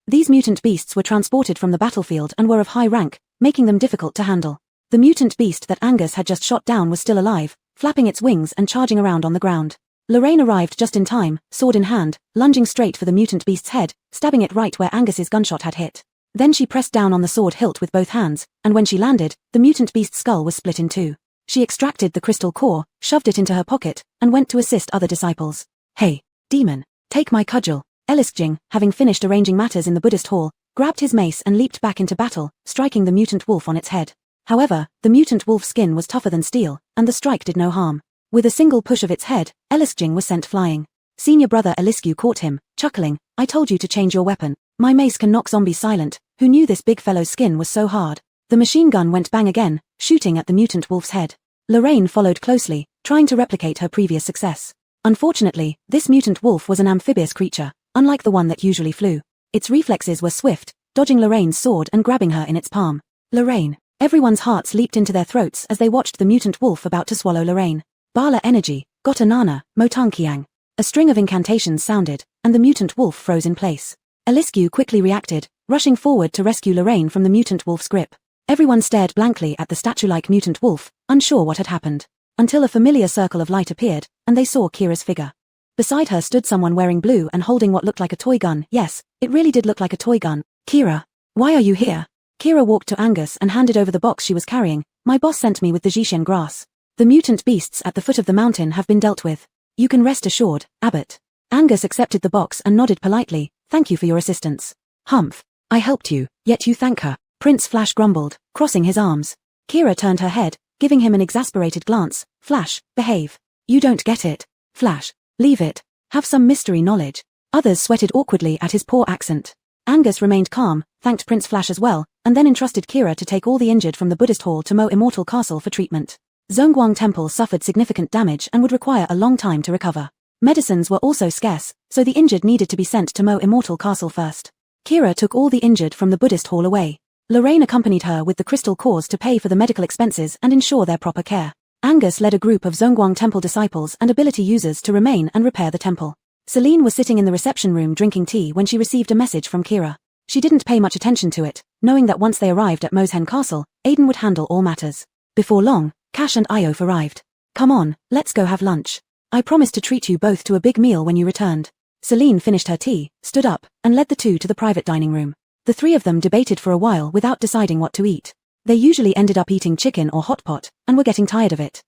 S1: These mutant beasts were transported from the battlefield and were of high rank, making them difficult to handle. The mutant beast that Angus had just shot down was still alive, flapping its wings and charging around on the ground. Lorraine arrived just in time, sword in hand, lunging straight for the mutant beast's head, stabbing it right where Angus's gunshot had hit. Then she pressed down on the sword hilt with both hands, and when she landed, the mutant beast's skull was split in two. She extracted the crystal core, shoved it into her pocket, and went to assist other disciples. "Hey, demon, take my cudgel." Ellisgjing, having finished arranging matters in the Buddhist hall, grabbed his mace and leaped back into battle, striking the mutant wolf on its head. However, the mutant wolf's skin was tougher than steel, and the strike did no harm. With a single push of its head, Ellisgjing was sent flying. Senior brother Eliscu caught him, chuckling, "I told you to change your weapon. My mace can knock zombies silent." Who knew this big fellow's skin was so hard? The machine gun went bang again, shooting at the mutant wolf's head. Lorraine followed closely, trying to replicate her previous success. Unfortunately, this mutant wolf was an amphibious creature, unlike the one that usually flew. Its reflexes were swift, dodging Lorraine's sword and grabbing her in its palm. Lorraine. Everyone's hearts leaped into their throats as they watched the mutant wolf about to swallow Lorraine. Bala energy, Gotanana, Motankiang. A string of incantations sounded, and the mutant wolf froze in place. Eliscu quickly reacted, rushing forward to rescue Lorraine from the mutant wolf's grip. Everyone stared blankly at the statue-like mutant wolf, unsure what had happened. Until a familiar circle of light appeared, and they saw Kira's figure. Beside her stood someone wearing blue and holding what looked like a toy gun. Yes, it really did look like a toy gun. "Kira, why are you here?" Kira walked to Angus and handed over the box she was carrying. "My boss sent me with the Zhishen grass. The mutant beasts at the foot of the mountain have been dealt with. You can rest assured, Abbot." Angus accepted the box and nodded politely. "Thank you for your assistance." "Humph. I helped you, yet you thank her," Prince Flash grumbled, crossing his arms. Kira turned her head, giving him an exasperated glance. "Flash, behave. You don't get it. Flash, leave it. Have some mystery knowledge." Others sweated awkwardly at his poor accent. Angus remained calm, thanked Prince Flash as well, and then entrusted Kira to take all the injured from the Buddhist hall to Mo Immortal Castle for treatment. Zhongguang Temple suffered significant damage and would require a long time to recover. Medicines were also scarce, so the injured needed to be sent to Mo Immortal Castle first. Kira took all the injured from the Buddhist hall away. Lorraine accompanied her with the crystal cores to pay for the medical expenses and ensure their proper care. Angus led a group of Zhongguang Temple disciples and ability users to remain and repair the temple. Celine was sitting in the reception room drinking tea when she received a message from Kira. She didn't pay much attention to it, knowing that once they arrived at Moshen Castle, Aiden would handle all matters. Before long, Cash and Iof arrived. "Come on, let's go have lunch. I promised to treat you both to a big meal when you returned." Celine finished her tea, stood up, and led the two to the private dining room. The three of them debated for a while without deciding what to eat. They usually ended up eating chicken or hot pot, and were getting tired of it.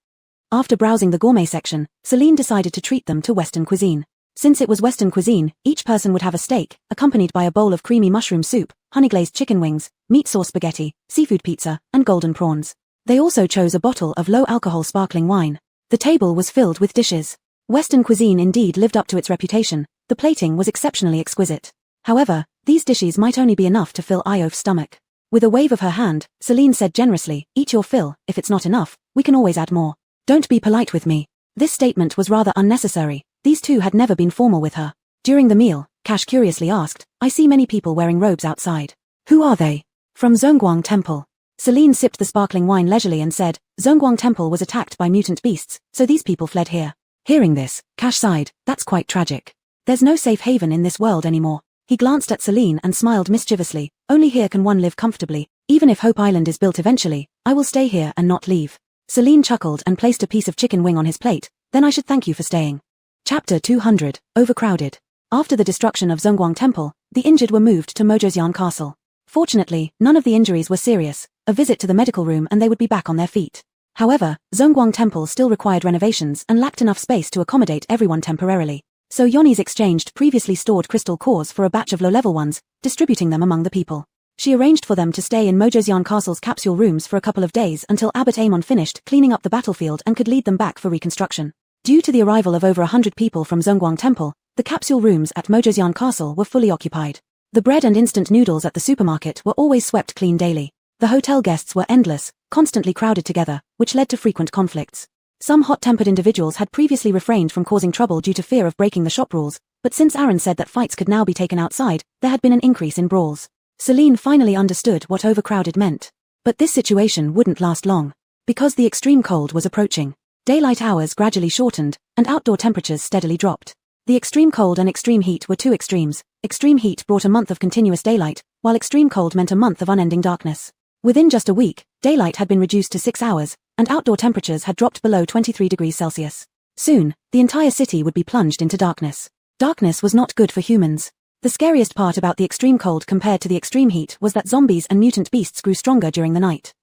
S1: After browsing the gourmet section, Celine decided to treat them to Western cuisine. Since it was Western cuisine, each person would have a steak, accompanied by a bowl of creamy mushroom soup, honey-glazed chicken wings, meat sauce spaghetti, seafood pizza, and golden prawns. They also chose a bottle of low-alcohol sparkling wine. The table was filled with dishes. Western cuisine indeed lived up to its reputation. The plating was exceptionally exquisite. However, these dishes might only be enough to fill Iof's stomach. With a wave of her hand, Celine said generously, "Eat your fill. If it's not enough, we can always add more." Don't be polite with me. This statement was rather unnecessary. These two had never been formal with her. During the meal, Cash curiously asked, I see many people wearing robes outside. Who are they? From Zhongguang Temple. Celine sipped the sparkling wine leisurely and said, Zhongguang Temple was attacked by mutant beasts, so these people fled here. Hearing this, Cash sighed, that's quite tragic. There's no safe haven in this world anymore. He glanced at Celine and smiled mischievously, only here can one live comfortably. Even if Hope Island is built eventually, I will stay here and not leave. Celine chuckled and placed a piece of chicken wing on his plate, then I should thank you for staying. Chapter 200, Overcrowded. After the destruction of Zhongguang Temple, the injured were moved to Mojoseon Castle. Fortunately, none of the injuries were serious, a visit to the medical room and they would be back on their feet. However, Zhongguang Temple still required renovations and lacked enough space to accommodate everyone temporarily. So Yoni's exchanged previously stored crystal cores for a batch of low-level ones, distributing them among the people. She arranged for them to stay in Mojoseon Castle's capsule rooms for a couple of days until Abbot Amon finished cleaning up the battlefield and could lead them back for reconstruction. Due to the arrival of over 100 people from Zhongguang Temple, the capsule rooms at Mojoseon Castle were fully occupied. The bread and instant noodles at the supermarket were always swept clean daily. The hotel guests were endless, constantly crowded together, which led to frequent conflicts. Some hot-tempered individuals had previously refrained from causing trouble due to fear of breaking the shop rules, but since Aaron said that fights could now be taken outside, there had been an increase in brawls. Celine finally understood what overcrowded meant. But this situation wouldn't last long. Because the extreme cold was approaching. Daylight hours gradually shortened, and outdoor temperatures steadily dropped. The extreme cold and extreme heat were two extremes. Extreme heat brought a month of continuous daylight, while extreme cold meant a month of unending darkness. Within just a week, daylight had been reduced to 6 hours, and outdoor temperatures had dropped below 23 degrees Celsius. Soon, the entire city would be plunged into darkness. Darkness was not good for humans. The scariest part about the extreme cold compared to the extreme heat was that zombies and mutant beasts grew stronger during the night.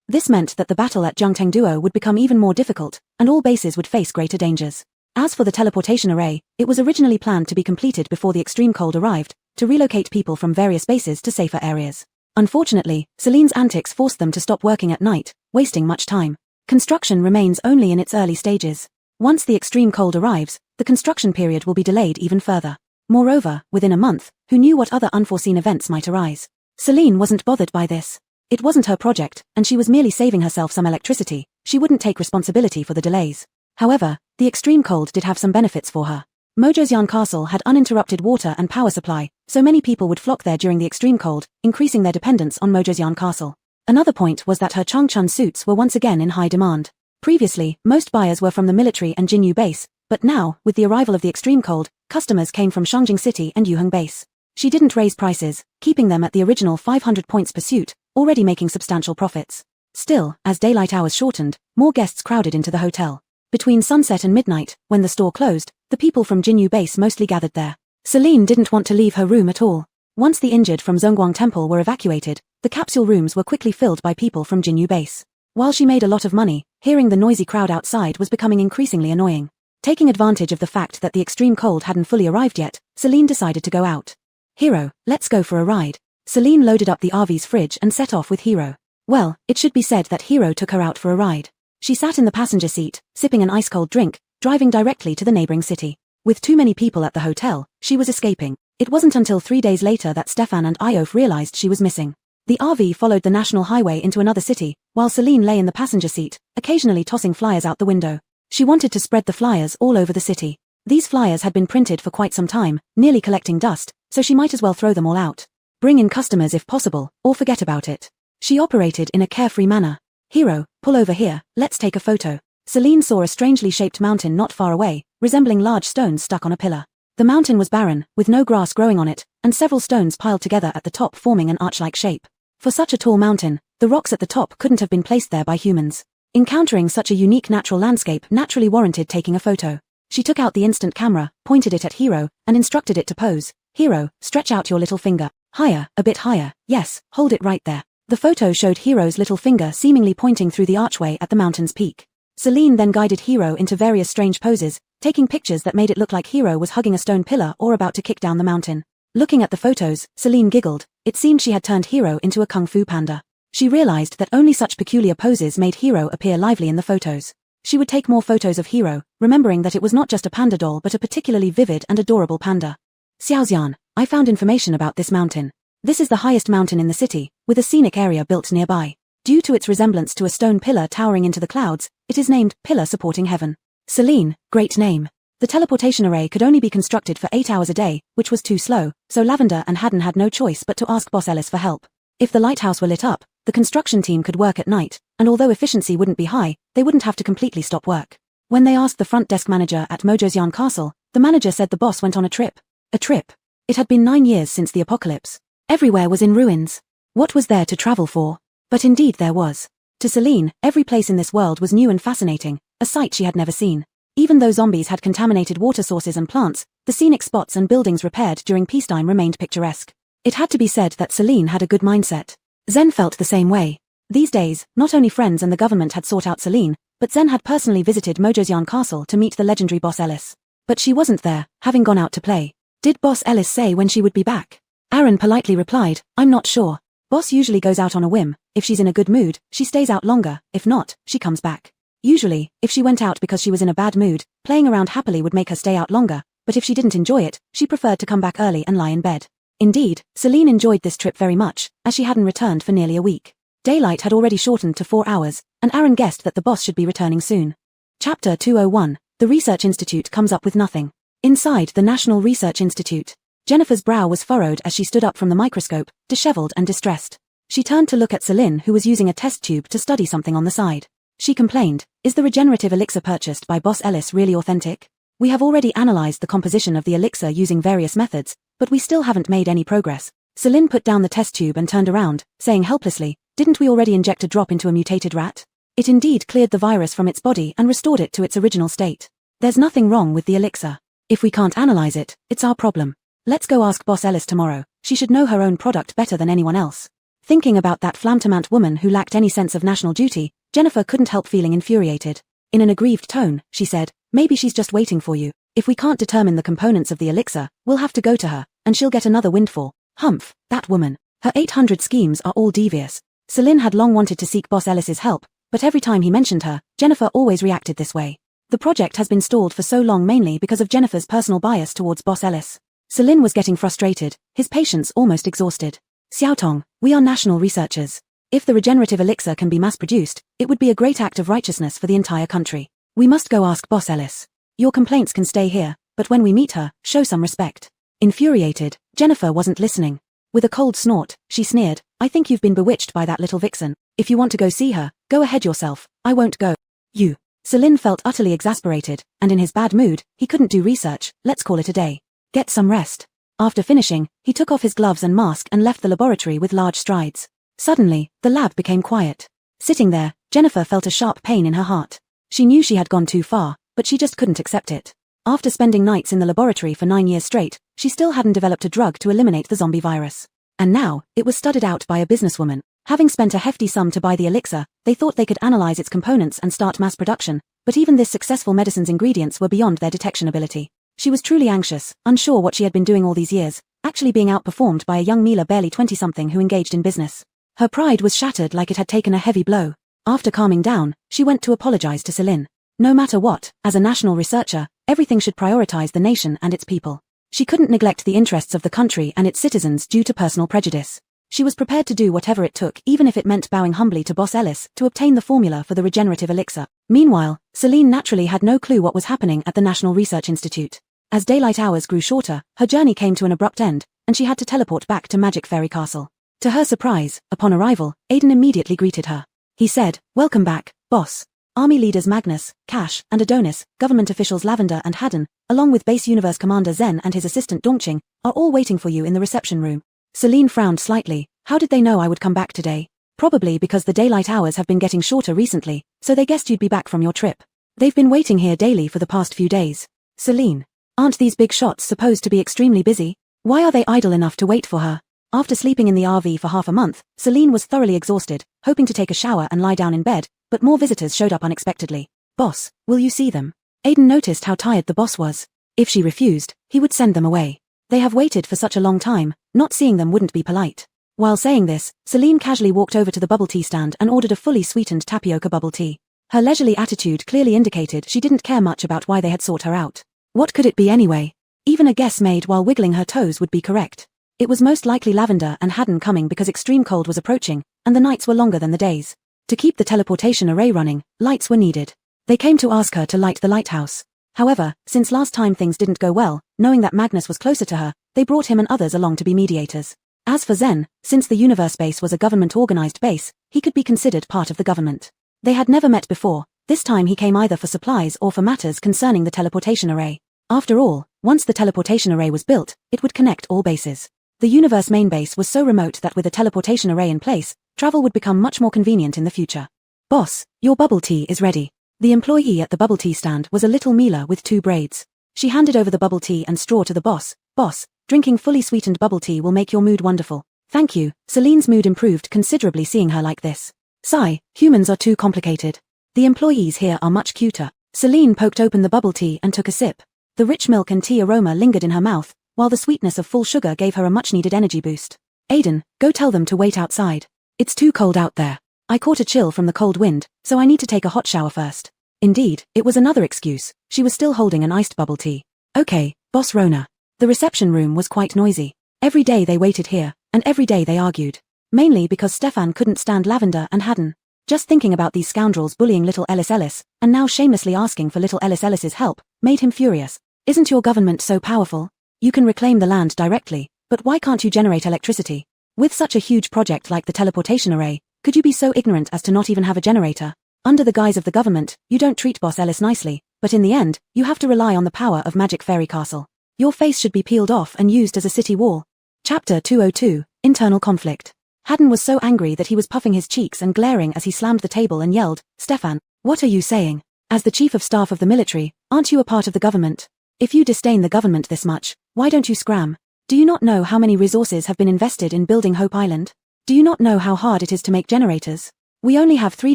S1: This meant that the battle at Zhangteng Duo would become even more difficult, and all bases would face greater dangers. As for the teleportation array, it was originally planned to be completed before the extreme cold arrived, to relocate people from various bases to safer areas. Unfortunately, Celine's antics forced them to stop working at night, wasting much time. Construction remains only in its early stages. Once the extreme cold arrives, the construction period will be delayed even further. Moreover, within a month, who knew what other unforeseen events might arise? Celine wasn't bothered by this. It wasn't her project, and she was merely saving herself some electricity. She wouldn't take responsibility for the delays. However, the extreme cold did have some benefits for her. Mojoseon Castle had uninterrupted water and power supply, so many people would flock there during the extreme cold, increasing their dependence on Mojoseon Castle. Another point was that her Changchun suits were once again in high demand. Previously, most buyers were from the military and Jinyu base, but now, with the arrival of the extreme cold, customers came from Shangjing City and Yuheng base. She didn't raise prices, keeping them at the original 500 points per suit, already making substantial profits. Still, as daylight hours shortened, more guests crowded into the hotel. Between sunset and midnight, when the store closed, the people from Jinyu base mostly gathered there. Celine didn't want to leave her room at all. Once the injured from Zhongguang Temple were evacuated, the capsule rooms were quickly filled by people from Jinyu base. While she made a lot of money, hearing the noisy crowd outside was becoming increasingly annoying. Taking advantage of the fact that the extreme cold hadn't fully arrived yet, Celine decided to go out. Hiro, let's go for a ride. Celine loaded up the RV's fridge and set off with Hiro. Well, it should be said that Hiro took her out for a ride. She sat in the passenger seat, sipping an ice-cold drink, driving directly to the neighboring city. With too many people at the hotel, she was escaping. It wasn't until 3 days later that Stefan and Iof realized she was missing. The RV followed the national highway into another city, while Celine lay in the passenger seat, occasionally tossing flyers out the window. She wanted to spread the flyers all over the city. These flyers had been printed for quite some time, nearly collecting dust, so she might as well throw them all out. Bring in customers if possible, or forget about it. She operated in a carefree manner. Hiro, pull over here, let's take a photo. Celine saw a strangely shaped mountain not far away, resembling large stones stuck on a pillar. The mountain was barren, with no grass growing on it, and several stones piled together at the top forming an arch-like shape. For such a tall mountain, the rocks at the top couldn't have been placed there by humans. Encountering such a unique natural landscape naturally warranted taking a photo. She took out the instant camera, pointed it at Hiro, and instructed it to pose. Hiro, stretch out your little finger. Higher, a bit higher, yes, hold it right there. The photo showed Hiro's little finger seemingly pointing through the archway at the mountain's peak. Celine then guided Hiro into various strange poses, taking pictures that made it look like Hiro was hugging a stone pillar or about to kick down the mountain. Looking at the photos, Celine giggled. It seemed she had turned Hiro into a kung fu panda. She realized that only such peculiar poses made Hiro appear lively in the photos. She would take more photos of Hiro, remembering that it was not just a panda doll but a particularly vivid and adorable panda. Xiaoxian, I found information about this mountain. This is the highest mountain in the city, with a scenic area built nearby. Due to its resemblance to a stone pillar towering into the clouds, it is named Pillar Supporting Heaven. Selene, great name. The teleportation array could only be constructed for 8 hours a day, which was too slow, so Lavender and Haddon had no choice but to ask Boss Ellis for help. If the lighthouse were lit up, the construction team could work at night, and although efficiency wouldn't be high, they wouldn't have to completely stop work. When they asked the front desk manager at Mojo's Yarn Castle, the manager said the boss went on a trip. A trip. It had been 9 years since the apocalypse. Everywhere was in ruins. What was there to travel for? But indeed there was. To Selene, every place in this world was new and fascinating, a sight she had never seen. Even though zombies had contaminated water sources and plants, the scenic spots and buildings repaired during peacetime remained picturesque. It had to be said that Selene had a good mindset. Zen felt the same way. These days, not only friends and the government had sought out Selene, but Zen had personally visited Mojo's Yarn Castle to meet the legendary Boss Ellis. But she wasn't there, having gone out to play. Did Boss Ellis say when she would be back? Aaron politely replied, I'm not sure. Boss usually goes out on a whim. If she's in a good mood, she stays out longer. If not, she comes back. Usually, if she went out because she was in a bad mood, playing around happily would make her stay out longer, but if she didn't enjoy it, she preferred to come back early and lie in bed. Indeed, Selene enjoyed this trip very much, as she hadn't returned for nearly a week. Daylight had already shortened to 4 hours, and Aaron guessed that the boss should be returning soon. Chapter 201, The Research Institute Comes Up With Nothing. Inside the National Research Institute, Jennifer's brow was furrowed as she stood up from the microscope, disheveled and distressed. She turned to look at Selene, who was using a test tube to study something on the side. She complained, is the regenerative elixir purchased by Boss Ellis really authentic? We have already analyzed the composition of the elixir using various methods, but we still haven't made any progress. Selene put down the test tube and turned around, saying helplessly, didn't we already inject a drop into a mutated rat? It indeed cleared the virus from its body and restored it to its original state. There's nothing wrong with the elixir. If we can't analyze it, it's our problem. Let's go ask Boss Ellis tomorrow. She should know her own product better than anyone else. Thinking about that flamtamant woman who lacked any sense of national duty, Jennifer couldn't help feeling infuriated. In an aggrieved tone, she said, maybe she's just waiting for you. If we can't determine the components of the elixir, we'll have to go to her, and she'll get another windfall. Humph, that woman. Her 800 schemes are all devious. Selene had long wanted to seek Boss Ellis's help, but every time he mentioned her, Jennifer always reacted this way. The project has been stalled for so long mainly because of Jennifer's personal bias towards Boss Ellis. Selene was getting frustrated, his patience almost exhausted. Xiaotong, we are national researchers. If the regenerative elixir can be mass-produced, it would be a great act of righteousness for the entire country. We must go ask Boss Ellis. Your complaints can stay here, but when we meet her, show some respect. Infuriated, Jennifer wasn't listening. With a cold snort, she sneered, I think you've been bewitched by that little vixen. If you want to go see her, go ahead yourself. I won't go. You. Selene felt utterly exasperated, and in his bad mood, he couldn't do research. Let's call it a day. Get some rest. After finishing, he took off his gloves and mask and left the laboratory with large strides. Suddenly, the lab became quiet. Sitting there, Jennifer felt a sharp pain in her heart. She knew she had gone too far, but she just couldn't accept it. After spending nights in the laboratory for 9 years straight, she still hadn't developed a drug to eliminate the zombie virus. And now, it was studied out by a businesswoman. Having spent a hefty sum to buy the elixir, they thought they could analyze its components and start mass production, but even this successful medicine's ingredients were beyond their detection ability. She was truly anxious, unsure what she had been doing all these years, actually being outperformed by a young Mila barely 20-something who engaged in business. Her pride was shattered like it had taken a heavy blow. After calming down, she went to apologize to Selene. No matter what, as a national researcher, everything should prioritize the nation and its people. She couldn't neglect the interests of the country and its citizens due to personal prejudice. She was prepared to do whatever it took, even if it meant bowing humbly to Boss Ellis, to obtain the formula for the regenerative elixir. Meanwhile, Selene naturally had no clue what was happening at the National Research Institute. As daylight hours grew shorter, her journey came to an abrupt end, and she had to teleport back to Magic Fairy Castle. To her surprise, upon arrival, Aiden immediately greeted her. He said, welcome back, boss. Army leaders Magnus, Cash, and Adonis, government officials Lavender and Haddon, along with Base Universe Commander Zen and his assistant Dongqing, are all waiting for you in the reception room. Selene frowned slightly. How did they know I would come back today? Probably because the daylight hours have been getting shorter recently, so they guessed you'd be back from your trip. They've been waiting here daily for the past few days. Selene. Aren't these big shots supposed to be extremely busy? Why are they idle enough to wait for her? After sleeping in the RV for half a month, Selene was thoroughly exhausted, hoping to take a shower and lie down in bed, but more visitors showed up unexpectedly. Boss, will you see them? Aiden noticed how tired the boss was. If she refused, he would send them away. They have waited for such a long time, not seeing them wouldn't be polite. While saying this, Selene casually walked over to the bubble tea stand and ordered a fully sweetened tapioca bubble tea. Her leisurely attitude clearly indicated she didn't care much about why they had sought her out. What could it be anyway? Even a guess made while wiggling her toes would be correct. It was most likely Lavender and Haddon coming because extreme cold was approaching, and the nights were longer than the days. To keep the teleportation array running, lights were needed. They came to ask her to light the lighthouse. However, since last time things didn't go well, knowing that Magnus was closer to her, they brought him and others along to be mediators. As for Zen, since the universe base was a government-organized base, he could be considered part of the government. They had never met before. This time he came either for supplies or for matters concerning the teleportation array. After all, once the teleportation array was built, it would connect all bases. The universe main base was so remote that with a teleportation array in place, travel would become much more convenient in the future. Boss, your bubble tea is ready. The employee at the bubble tea stand was a little Mila with 2 braids. She handed over the bubble tea and straw to the boss. Boss, drinking fully sweetened bubble tea will make your mood wonderful. Thank you. Celine's mood improved considerably seeing her like this. Sigh, humans are too complicated. The employees here are much cuter. Celine poked open the bubble tea and took a sip. The rich milk and tea aroma lingered in her mouth, while the sweetness of full sugar gave her a much-needed energy boost. Aiden, go tell them to wait outside. It's too cold out there. I caught a chill from the cold wind, so I need to take a hot shower first. Indeed, it was another excuse. She was still holding an iced bubble tea. Okay, Boss Rona. The reception room was quite noisy. Every day they waited here, and every day they argued. Mainly because Stefan couldn't stand Lavender and Haddon. Just thinking about these scoundrels bullying little Ellis Ellis, and now shamelessly asking for little Ellis Ellis's help, made him furious. Isn't your government so powerful? You can reclaim the land directly, but why can't you generate electricity? With such a huge project like the teleportation array, could you be so ignorant as to not even have a generator? Under the guise of the government, you don't treat Boss Ellis nicely, but in the end, you have to rely on the power of Magic Fairy Castle. Your face should be peeled off and used as a city wall. Chapter 202, Internal Conflict. Haddon was so angry that he was puffing his cheeks and glaring as he slammed the table and yelled, Stefan, what are you saying? As the chief of staff of the military, aren't you a part of the government? If you disdain the government this much, why don't you scram? Do you not know how many resources have been invested in building Hope Island? Do you not know how hard it is to make generators? We only have 3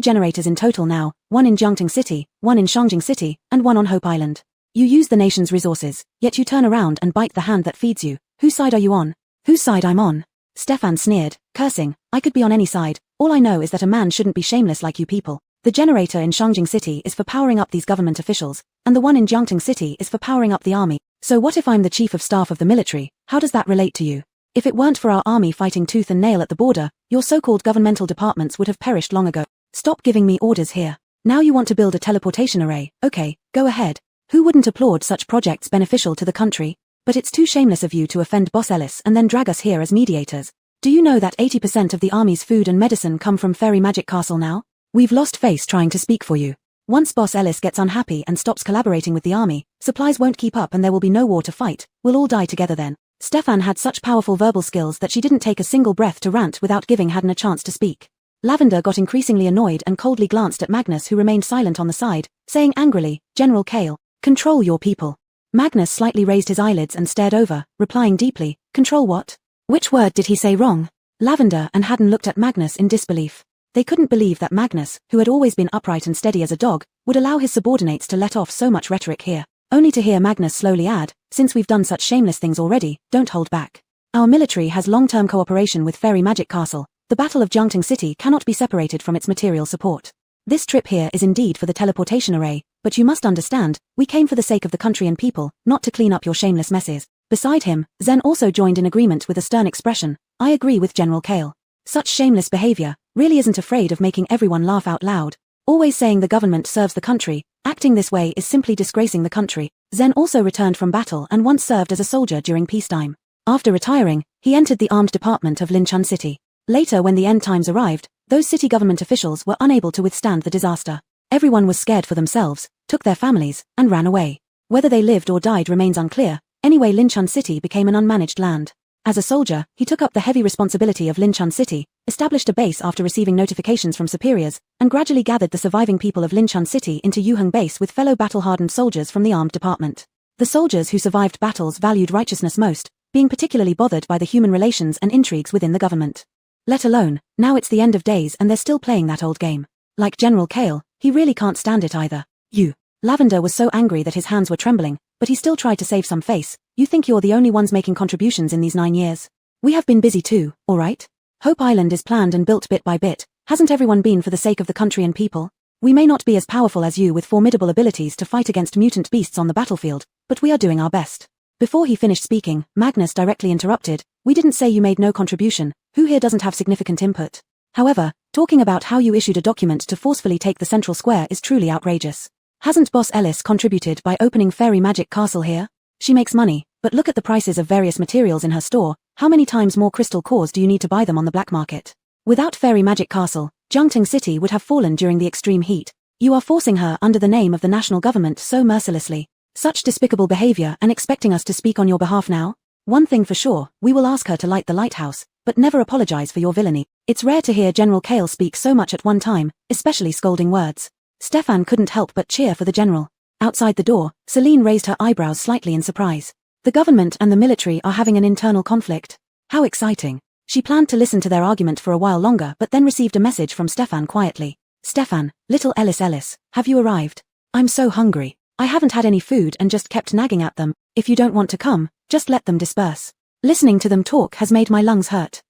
S1: generators in total now, 1 in Jiangting City, 1 in Shangjing City, and 1 on Hope Island. You use the nation's resources, yet you turn around and bite the hand that feeds you. Whose side are you on? Whose side I'm on? Stefan sneered, cursing, I could be on any side. All I know is that a man shouldn't be shameless like you people. The generator in Shangjing City is for powering up these government officials, and the one in Jiangting City is for powering up the army. So what if I'm the chief of staff of the military? How does that relate to you? If it weren't for our army fighting tooth and nail at the border, your so-called governmental departments would have perished long ago. Stop giving me orders here. Now you want to build a teleportation array, okay, go ahead. Who wouldn't applaud such projects beneficial to the country? But it's too shameless of you to offend Boss Ellis and then drag us here as mediators. Do you know that 80% of the army's food and medicine come from Fairy Magic Castle now? We've lost face trying to speak for you. Once Boss Ellis gets unhappy and stops collaborating with the army, supplies won't keep up and there will be no war to fight. We'll all die together then. Stefan had such powerful verbal skills that she didn't take a single breath to rant without giving Haddon a chance to speak. Lavender got increasingly annoyed and coldly glanced at Magnus, who remained silent on the side, saying angrily, General Kale, control your people. Magnus slightly raised his eyelids and stared over, replying deeply, control what? Which word did he say wrong? Lavender and Haddon looked at Magnus in disbelief. They couldn't believe that Magnus, who had always been upright and steady as a dog, would allow his subordinates to let off so much rhetoric here. Only to hear Magnus slowly add, since we've done such shameless things already, don't hold back. Our military has long-term cooperation with Fairy Magic Castle. The Battle of Jiangting City cannot be separated from its material support. This trip here is indeed for the teleportation array, but you must understand, we came for the sake of the country and people, not to clean up your shameless messes. Beside him, Zen also joined in agreement with a stern expression. I agree with General Kale. Such shameless behavior really isn't afraid of making everyone laugh out loud. Always saying the government serves the country, acting this way is simply disgracing the country. Zen also returned from battle and once served as a soldier during peacetime. After retiring, he entered the armed department of Linchun City. Later, when the end times arrived, those city government officials were unable to withstand the disaster. Everyone was scared for themselves, took their families, and ran away. Whether they lived or died remains unclear. Anyway, Linchun City became an unmanaged land. As a soldier, he took up the heavy responsibility of Linchun City, established a base after receiving notifications from superiors, and gradually gathered the surviving people of Linchun City into Yuheng Base with fellow battle-hardened soldiers from the armed department. The soldiers who survived battles valued righteousness most, being particularly bothered by the human relations and intrigues within the government. Let alone, now it's the end of days and they're still playing that old game. Like General Kale, he really can't stand it either. You. Lavender was so angry that his hands were trembling, but he still tried to save some face. You think you're the only ones making contributions in these 9 years? We have been busy too, alright? Hope Island is planned and built bit by bit. Hasn't everyone been for the sake of the country and people? We may not be as powerful as you with formidable abilities to fight against mutant beasts on the battlefield, but we are doing our best. Before he finished speaking, Magnus directly interrupted, we didn't say you made no contribution. Who here doesn't have significant input? However, talking about how you issued a document to forcefully take the central square is truly outrageous. Hasn't Boss Ellis contributed by opening Fairy Magic Castle here? She makes money, but look at the prices of various materials in her store. How many times more crystal cores do you need to buy them on the black market? Without Fairy Magic Castle, Jiangting City would have fallen during the extreme heat. You are forcing her under the name of the national government so mercilessly. Such despicable behavior and expecting us to speak on your behalf now? One thing for sure, we will ask her to light the lighthouse, but never apologize for your villainy. It's rare to hear General Kale speak so much at one time, especially scolding words. Stefan couldn't help but cheer for the general. Outside the door, Celine raised her eyebrows slightly in surprise. The government and the military are having an internal conflict. How exciting. She planned to listen to their argument for a while longer but then received a message from Stefan quietly. Stefan, little Ellis, have you arrived? I'm so hungry. I haven't had any food and just kept nagging at them. If you don't want to come, just let them disperse. Listening to them talk has made my lungs hurt.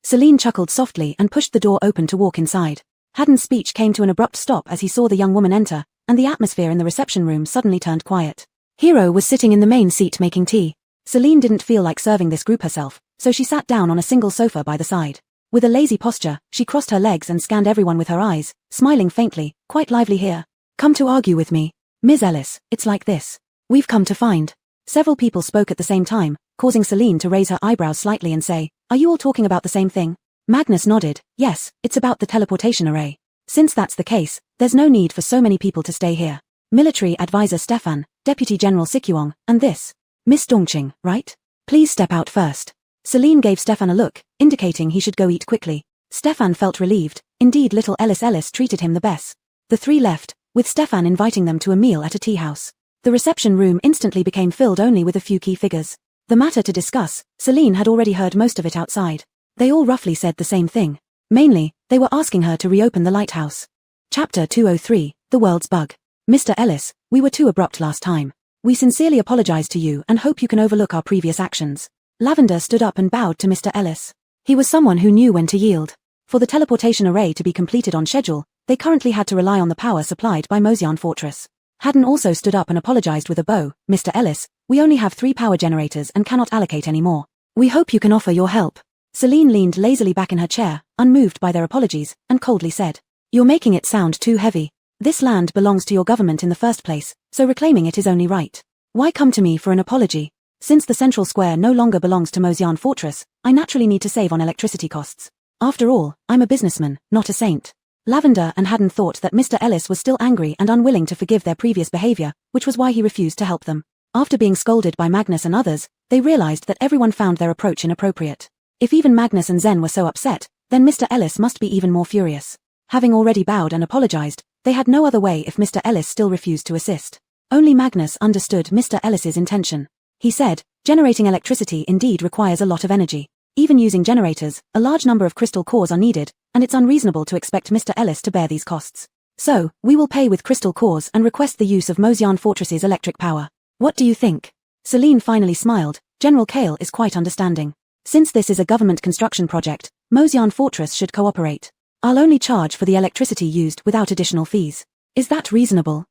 S1: Celine chuckled softly and pushed the door open to walk inside. Haddon's speech came to an abrupt stop as he saw the young woman enter, and the atmosphere in the reception room suddenly turned quiet. Hero was sitting in the main seat making tea. Celine didn't feel like serving this group herself, so she sat down on a single sofa by the side. With a lazy posture, she crossed her legs and scanned everyone with her eyes, smiling faintly. Quite lively here. Come to argue with me. Ms. Ellis, it's like this. We've come to find. Several people spoke at the same time, causing Celine to raise her eyebrows slightly and say, are you all talking about the same thing? Magnus nodded. Yes, it's about the teleportation array. Since that's the case, there's no need for so many people to stay here. Military Advisor Stefan, Deputy General Sikyong, and this. Miss Dongqing, right? Please step out first. Celine gave Stefan a look, indicating he should go eat quickly. Stefan felt relieved. Indeed, little Ellis treated him the best. The three left, with Stefan inviting them to a meal at a tea house. The reception room instantly became filled only with a few key figures. The matter to discuss, Celine had already heard most of it outside. They all roughly said the same thing. Mainly, they were asking her to reopen the lighthouse. Chapter 203, The World's Bug. Mr. Ellis, we were too abrupt last time. We sincerely apologize to you and hope you can overlook our previous actions. Lavender stood up and bowed to Mr. Ellis. He was someone who knew when to yield. For the teleportation array to be completed on schedule, they currently had to rely on the power supplied by Mozion Fortress. Haddon also stood up and apologized with a bow. Mr. Ellis, we only have 3 power generators and cannot allocate any more. We hope you can offer your help. Celine leaned lazily back in her chair, unmoved by their apologies, and coldly said, you're making it sound too heavy. This land belongs to your government in the first place, so reclaiming it is only right. Why come to me for an apology? Since the central square no longer belongs to Mozion Fortress, I naturally need to save on electricity costs. After all, I'm a businessman, not a saint. Lavender and Haddon thought that Mr. Ellis was still angry and unwilling to forgive their previous behavior, which was why he refused to help them. After being scolded by Magnus and others, they realized that everyone found their approach inappropriate. If even Magnus and Zen were so upset, then Mr. Ellis must be even more furious. Having already bowed and apologized, they had no other way if Mr. Ellis still refused to assist. Only Magnus understood Mr. Ellis's intention. He said, generating electricity indeed requires a lot of energy. Even using generators, a large number of crystal cores are needed, and it's unreasonable to expect Mr. Ellis to bear these costs. So, we will pay with crystal cores and request the use of Mozion Fortress's electric power. What do you think? Celine finally smiled. General Kale is quite understanding. Since this is a government construction project, Mozion Fortress should cooperate. I'll only charge for the electricity used without additional fees. Is that reasonable?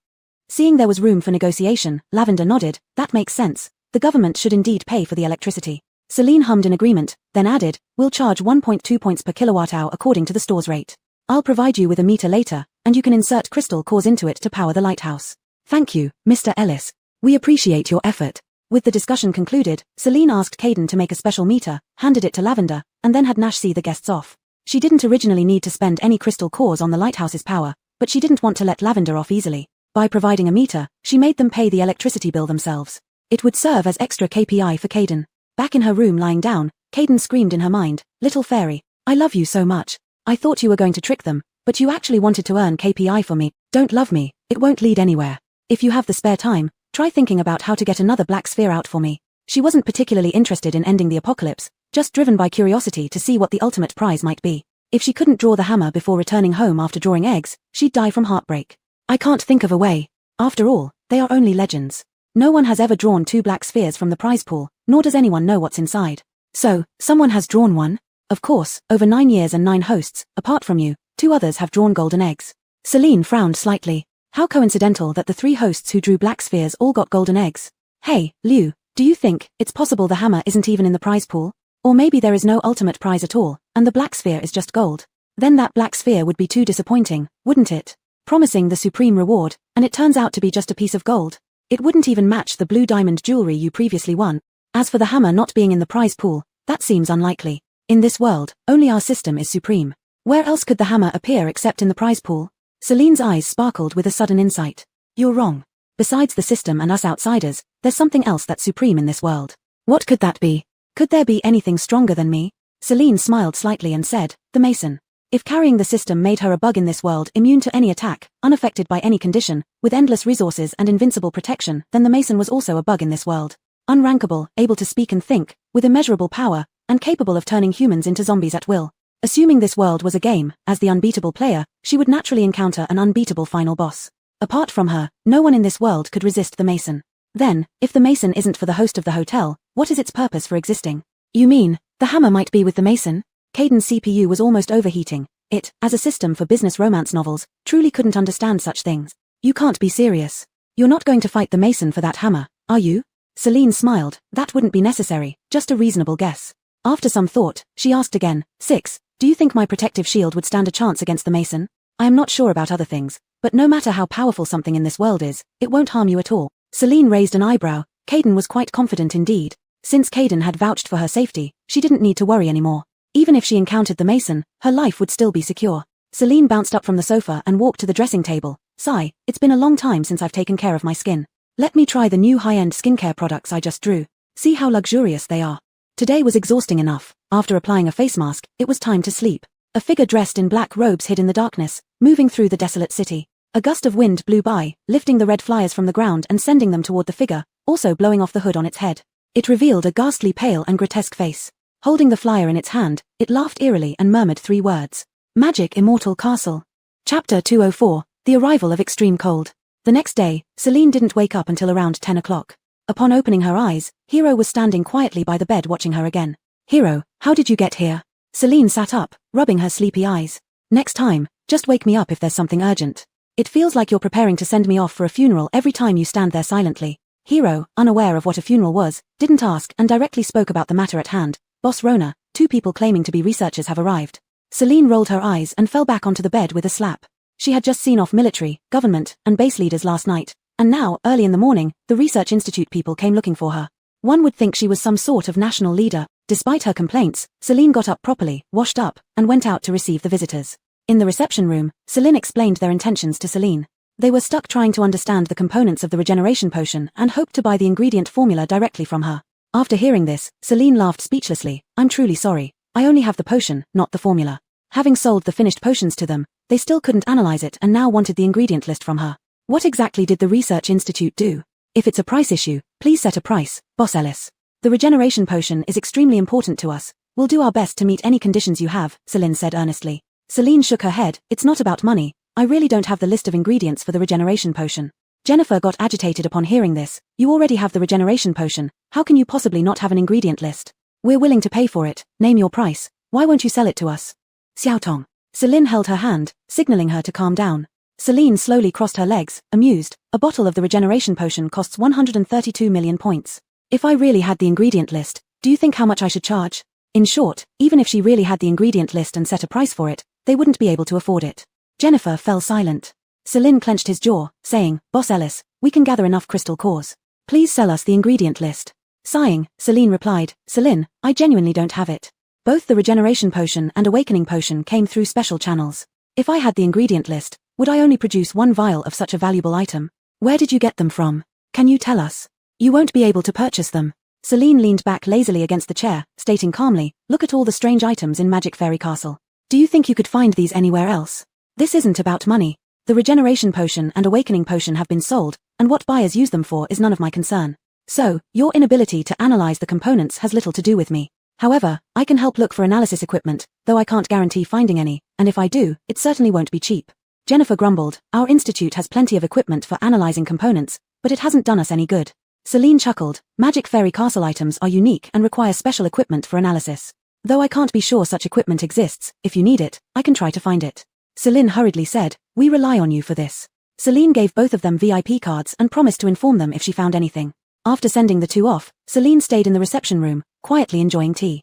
S1: Seeing there was room for negotiation, Lavender nodded. That makes sense. The government should indeed pay for the electricity. Celine hummed in agreement, then added, we'll charge 1.2 points per kilowatt-hour according to the store's rate. I'll provide you with a meter later, and you can insert crystal cores into it to power the lighthouse. Thank you, Mr. Ellis. We appreciate your effort. With the discussion concluded, Celine asked Caden to make a special meter, handed it to Lavender, and then had Nash see the guests off. She didn't originally need to spend any crystal cores on the lighthouse's power, but she didn't want to let Lavender off easily. By providing a meter, she made them pay the electricity bill themselves. It would serve as extra KPI for Caden. Back in her room lying down, Caden screamed in her mind, little fairy, I love you so much. I thought you were going to trick them, but you actually wanted to earn KPI for me. Don't love me, it won't lead anywhere. If you have the spare time, try thinking about how to get another black sphere out for me. She wasn't particularly interested in ending the apocalypse, just driven by curiosity to see what the ultimate prize might be. If she couldn't draw the hammer before returning home after drawing eggs, she'd die from heartbreak. I can't think of a way. After all, they are only legends. No one has ever drawn 2 black spheres from the prize pool, nor does anyone know what's inside. So, someone has drawn one? Of course, over 9 years and 9 hosts, apart from you, 2 others have drawn golden eggs. Celine frowned slightly. How coincidental that the 3 hosts who drew black spheres all got golden eggs. Hey, Liu, do you think it's possible the hammer isn't even in the prize pool? Or maybe there is no ultimate prize at all, and the black sphere is just gold? Then that black sphere would be too disappointing, wouldn't it? Promising the supreme reward, and it turns out to be just a piece of gold. It wouldn't even match the blue diamond jewelry you previously won. As for the hammer not being in the prize pool, that seems unlikely. In this world, only our system is supreme. Where else could the hammer appear except in the prize pool? Celine's eyes sparkled with a sudden insight. You're wrong. Besides the system and us outsiders, there's something else that's supreme in this world. What could that be? Could there be anything stronger than me? Celine smiled slightly and said, the Mason. If carrying the system made her a bug in this world, immune to any attack, unaffected by any condition, with endless resources and invincible protection, then the Mason was also a bug in this world. Unrankable, able to speak and think, with immeasurable power, and capable of turning humans into zombies at will. Assuming this world was a game, as the unbeatable player, she would naturally encounter an unbeatable final boss. Apart from her, no one in this world could resist the Mason. Then, if the Mason isn't for the host of the hotel, what is its purpose for existing? You mean, the hammer might be with the Mason? Caden's CPU was almost overheating. It, as a system for business romance novels, truly couldn't understand such things. You can't be serious. You're not going to fight the Mason for that hammer, are you? Celine smiled. That wouldn't be necessary, just a reasonable guess. After some thought, she asked again, 6, do you think my protective shield would stand a chance against the Mason? I am not sure about other things, but no matter how powerful something in this world is, it won't harm you at all. Celine raised an eyebrow. Caden was quite confident indeed. Since Caden had vouched for her safety, she didn't need to worry anymore. Even if she encountered the Mason, her life would still be secure. Celine bounced up from the sofa and walked to the dressing table. Sigh, it's been a long time since I've taken care of my skin. Let me try the new high-end skincare products I just drew. See how luxurious they are. Today was exhausting enough. After applying a face mask, it was time to sleep. A figure dressed in black robes hid in the darkness, moving through the desolate city. A gust of wind blew by, lifting the red flyers from the ground and sending them toward the figure, also blowing off the hood on its head. It revealed a ghastly pale and grotesque face. Holding the flyer in its hand, it laughed eerily and murmured 3 words. Magic Immortal Castle. Chapter 204, The Arrival of Extreme Cold. The next day, Celine didn't wake up until around 10 o'clock. Upon opening her eyes, Hero was standing quietly by the bed watching her again. Hero, how did you get here? Celine sat up, rubbing her sleepy eyes. Next time, just wake me up if there's something urgent. It feels like you're preparing to send me off for a funeral every time you stand there silently. Hero, unaware of what a funeral was, didn't ask and directly spoke about the matter at hand. Boss Rona, 2 people claiming to be researchers have arrived. Celine rolled her eyes and fell back onto the bed with a slap. She had just seen off military, government, and base leaders last night, and now, early in the morning, the Research Institute people came looking for her. One would think she was some sort of national leader. Despite her complaints, Celine got up properly, washed up, and went out to receive the visitors. In the reception room, Celine explained their intentions to Celine. They were stuck trying to understand the components of the regeneration potion and hoped to buy the ingredient formula directly from her. After hearing this, Celine laughed speechlessly. I'm truly sorry. I only have the potion, not the formula. Having sold the finished potions to them, they still couldn't analyze it and now wanted the ingredient list from her. What exactly did the Research Institute do? If it's a price issue, please set a price, Boss Ellis. The regeneration potion is extremely important to us. We'll do our best to meet any conditions you have, Celine said earnestly. Celine shook her head. It's not about money. I really don't have the list of ingredients for the regeneration potion. Jennifer got agitated upon hearing this. You already have the regeneration potion. How can you possibly not have an ingredient list? We're willing to pay for it. Name your price. Why won't you sell it to us? Xiaotong. Celine held her hand, signaling her to calm down. Celine slowly crossed her legs, amused. A bottle of the regeneration potion costs 132 million points. If I really had the ingredient list, do you think how much I should charge? In short, even if she really had the ingredient list and set a price for it, they wouldn't be able to afford it. Jennifer fell silent. Celine clenched his jaw, saying, Boss Ellis, we can gather enough crystal cores. Please sell us the ingredient list. Sighing, Celine replied, Celine, I genuinely don't have it. Both the regeneration potion and awakening potion came through special channels. If I had the ingredient list, would I only produce 1 vial of such a valuable item? Where did you get them from? Can you tell us? You won't be able to purchase them. Celine leaned back lazily against the chair, stating calmly, look at all the strange items in Magic Fairy Castle. Do you think you could find these anywhere else? This isn't about money. The regeneration potion and awakening potion have been sold, and what buyers use them for is none of my concern. So, your inability to analyze the components has little to do with me. However, I can help look for analysis equipment, though I can't guarantee finding any, and if I do, it certainly won't be cheap. Jennifer grumbled, our institute has plenty of equipment for analyzing components, but it hasn't done us any good. Celine chuckled, Magic Fairy Castle items are unique and require special equipment for analysis. Though I can't be sure such equipment exists, if you need it, I can try to find it. Celine hurriedly said, we rely on you for this. Celine gave both of them VIP cards and promised to inform them if she found anything. After sending the 2 off, Celine stayed in the reception room, quietly enjoying tea.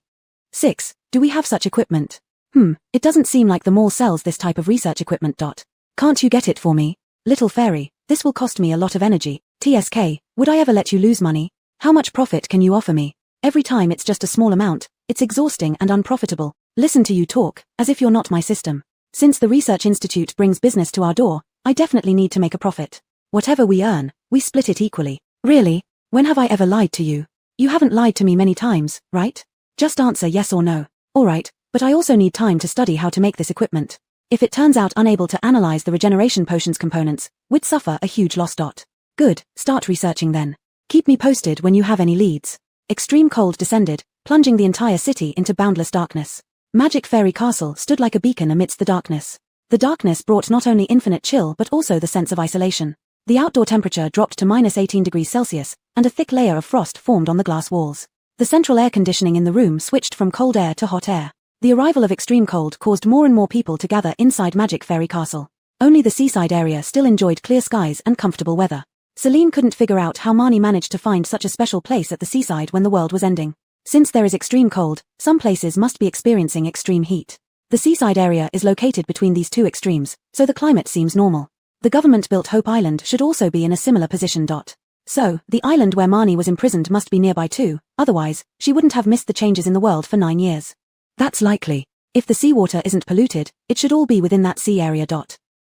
S1: 6. Do we have such equipment? It doesn't seem like the mall sells this type of research equipment. Can't you get it for me? Little fairy, this will cost me a lot of energy. TSK, would I ever let you lose money? How much profit can you offer me? Every time it's just a small amount, it's exhausting and unprofitable. Listen to you talk, as if you're not my system. Since the research institute brings business to our door, I definitely need to make a profit. Whatever we earn, we split it equally. Really? When have I ever lied to you? You haven't lied to me many times, right? Just answer yes or no. Alright, but I also need time to study how to make this equipment. If it turns out unable to analyze the regeneration potion's components, we'd suffer a huge loss. Good, start researching then. Keep me posted when you have any leads. Extreme cold descended, plunging the entire city into boundless darkness. Magic Fairy Castle stood like a beacon amidst the darkness. The darkness brought not only infinite chill but also the sense of isolation. The outdoor temperature dropped to -18 degrees Celsius, and a thick layer of frost formed on the glass walls. The central air conditioning in the room switched from cold air to hot air. The arrival of extreme cold caused more and more people to gather inside Magic Fairy Castle. Only the seaside area still enjoyed clear skies and comfortable weather. Celine couldn't figure out how Marnie managed to find such a special place at the seaside when the world was ending. Since there is extreme cold, some places must be experiencing extreme heat. The seaside area is located between these two extremes, so the climate seems normal. The government-built Hope Island should also be in a similar position. So, the island where Marnie was imprisoned must be nearby too, otherwise, she wouldn't have missed the changes in the world for 9 years. That's likely. If the seawater isn't polluted, it should all be within that sea area.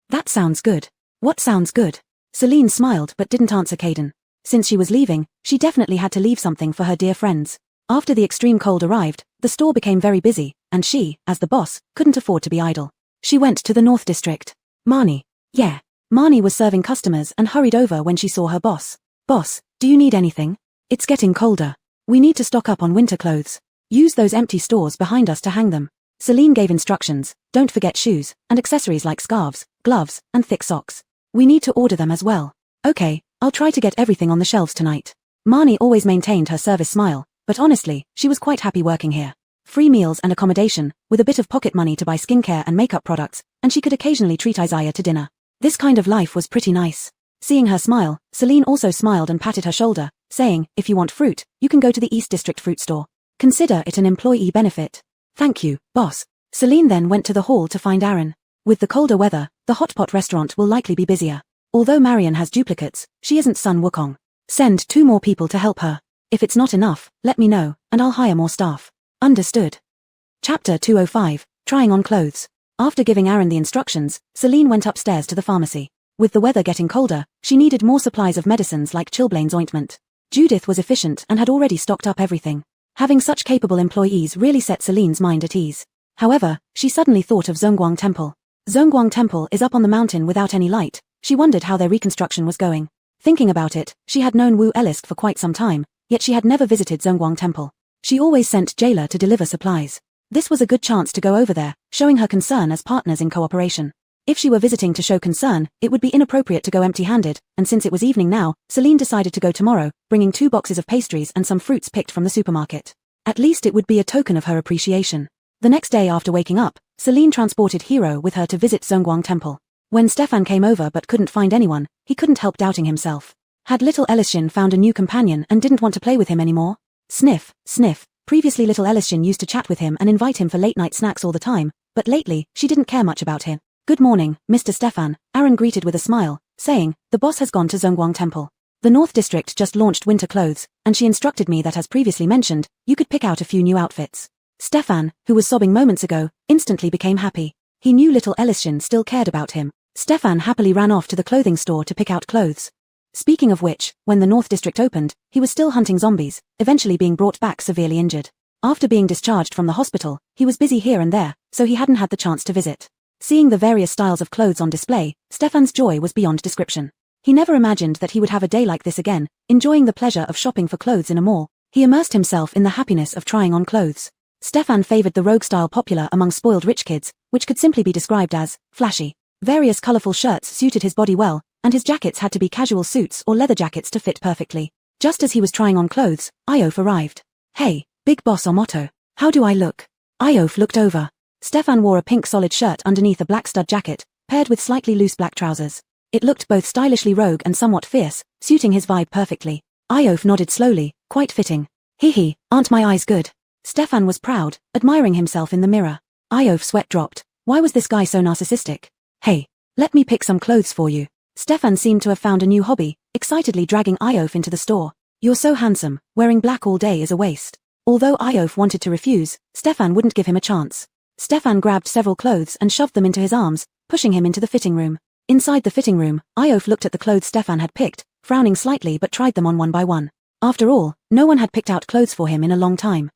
S1: That sounds good. What sounds good? Celine smiled but didn't answer Caden. Since she was leaving, she definitely had to leave something for her dear friends. After the extreme cold arrived, the store became very busy, and she, as the boss, couldn't afford to be idle. She went to the North District. Marnie. Yeah. Marnie was serving customers and hurried over when she saw her boss. Boss, do you need anything? It's getting colder. We need to stock up on winter clothes. Use those empty stores behind us to hang them. Celine gave instructions, don't forget shoes, and accessories like scarves, gloves, and thick socks. We need to order them as well. Okay, I'll try to get everything on the shelves tonight. Marnie always maintained her service smile, but honestly, she was quite happy working here. Free meals and accommodation, with a bit of pocket money to buy skincare and makeup products, and she could occasionally treat Isaiah to dinner. This kind of life was pretty nice. Seeing her smile, Celine also smiled and patted her shoulder, saying, if you want fruit, you can go to the East District fruit store. Consider it an employee benefit. Thank you, boss. Celine then went to the hall to find Aaron. With the colder weather, the hot pot restaurant will likely be busier. Although Marion has duplicates, she isn't Sun Wukong. Send 2 more people to help her. If it's not enough, let me know, and I'll hire more staff. Understood. Chapter 205, Trying on Clothes. After giving Aaron the instructions, Celine went upstairs to the pharmacy. With the weather getting colder, she needed more supplies of medicines like chilblains ointment. Judith was efficient and had already stocked up everything. Having such capable employees really set Celine's mind at ease. However, she suddenly thought of Zhongguang Temple. Zhongguang Temple is up on the mountain without any light. She wondered how their reconstruction was going. Thinking about it, she had known Wu Elisk for quite some time, yet she had never visited Zhongguang Temple. She always sent Jailer to deliver supplies. This was a good chance to go over there, showing her concern as partners in cooperation. If she were visiting to show concern, it would be inappropriate to go empty-handed, and since it was evening now, Celine decided to go tomorrow, bringing 2 boxes of pastries and some fruits picked from the supermarket. At least it would be a token of her appreciation. The next day after waking up, Celine transported Hero with her to visit Zhongguang Temple. When Stefan came over but couldn't find anyone, he couldn't help doubting himself. Had little Elishin found a new companion and didn't want to play with him anymore? Sniff, sniff. Previously little Elishin used to chat with him and invite him for late-night snacks all the time, but lately, she didn't care much about him. Good morning, Mr. Stefan, Aaron greeted with a smile, saying, the boss has gone to Zhongguang Temple. The North District just launched winter clothes, and she instructed me that as previously mentioned, you could pick out a few new outfits. Stefan, who was sobbing moments ago, instantly became happy. He knew little Elishin still cared about him. Stefan happily ran off to the clothing store to pick out clothes. Speaking of which, when the North District opened, he was still hunting zombies, eventually being brought back severely injured. After being discharged from the hospital, he was busy here and there, so he hadn't had the chance to visit. Seeing the various styles of clothes on display, Stefan's joy was beyond description. He never imagined that he would have a day like this again, enjoying the pleasure of shopping for clothes in a mall. He immersed himself in the happiness of trying on clothes. Stefan favored the rogue style popular among spoiled rich kids, which could simply be described as flashy. Various colorful shirts suited his body well, and his jackets had to be casual suits or leather jackets to fit perfectly. Just as he was trying on clothes, Iof arrived. Hey, Big Boss Omoto, how do I look? Iof looked over. Stefan wore a pink solid shirt underneath a black stud jacket, paired with slightly loose black trousers. It looked both stylishly rogue and somewhat fierce, suiting his vibe perfectly. Iof nodded slowly, quite fitting. Hee, aren't my eyes good? Stefan was proud, admiring himself in the mirror. Iof's sweat dropped. Why was this guy so narcissistic? Hey, let me pick some clothes for you. Stefan seemed to have found a new hobby, excitedly dragging Iof into the store. You're so handsome, wearing black all day is a waste. Although Iof wanted to refuse, Stefan wouldn't give him a chance. Stefan grabbed several clothes and shoved them into his arms, pushing him into the fitting room. Inside the fitting room, Iof looked at the clothes Stefan had picked, frowning slightly but tried them on one by one. After all, no one had picked out clothes for him in a long time.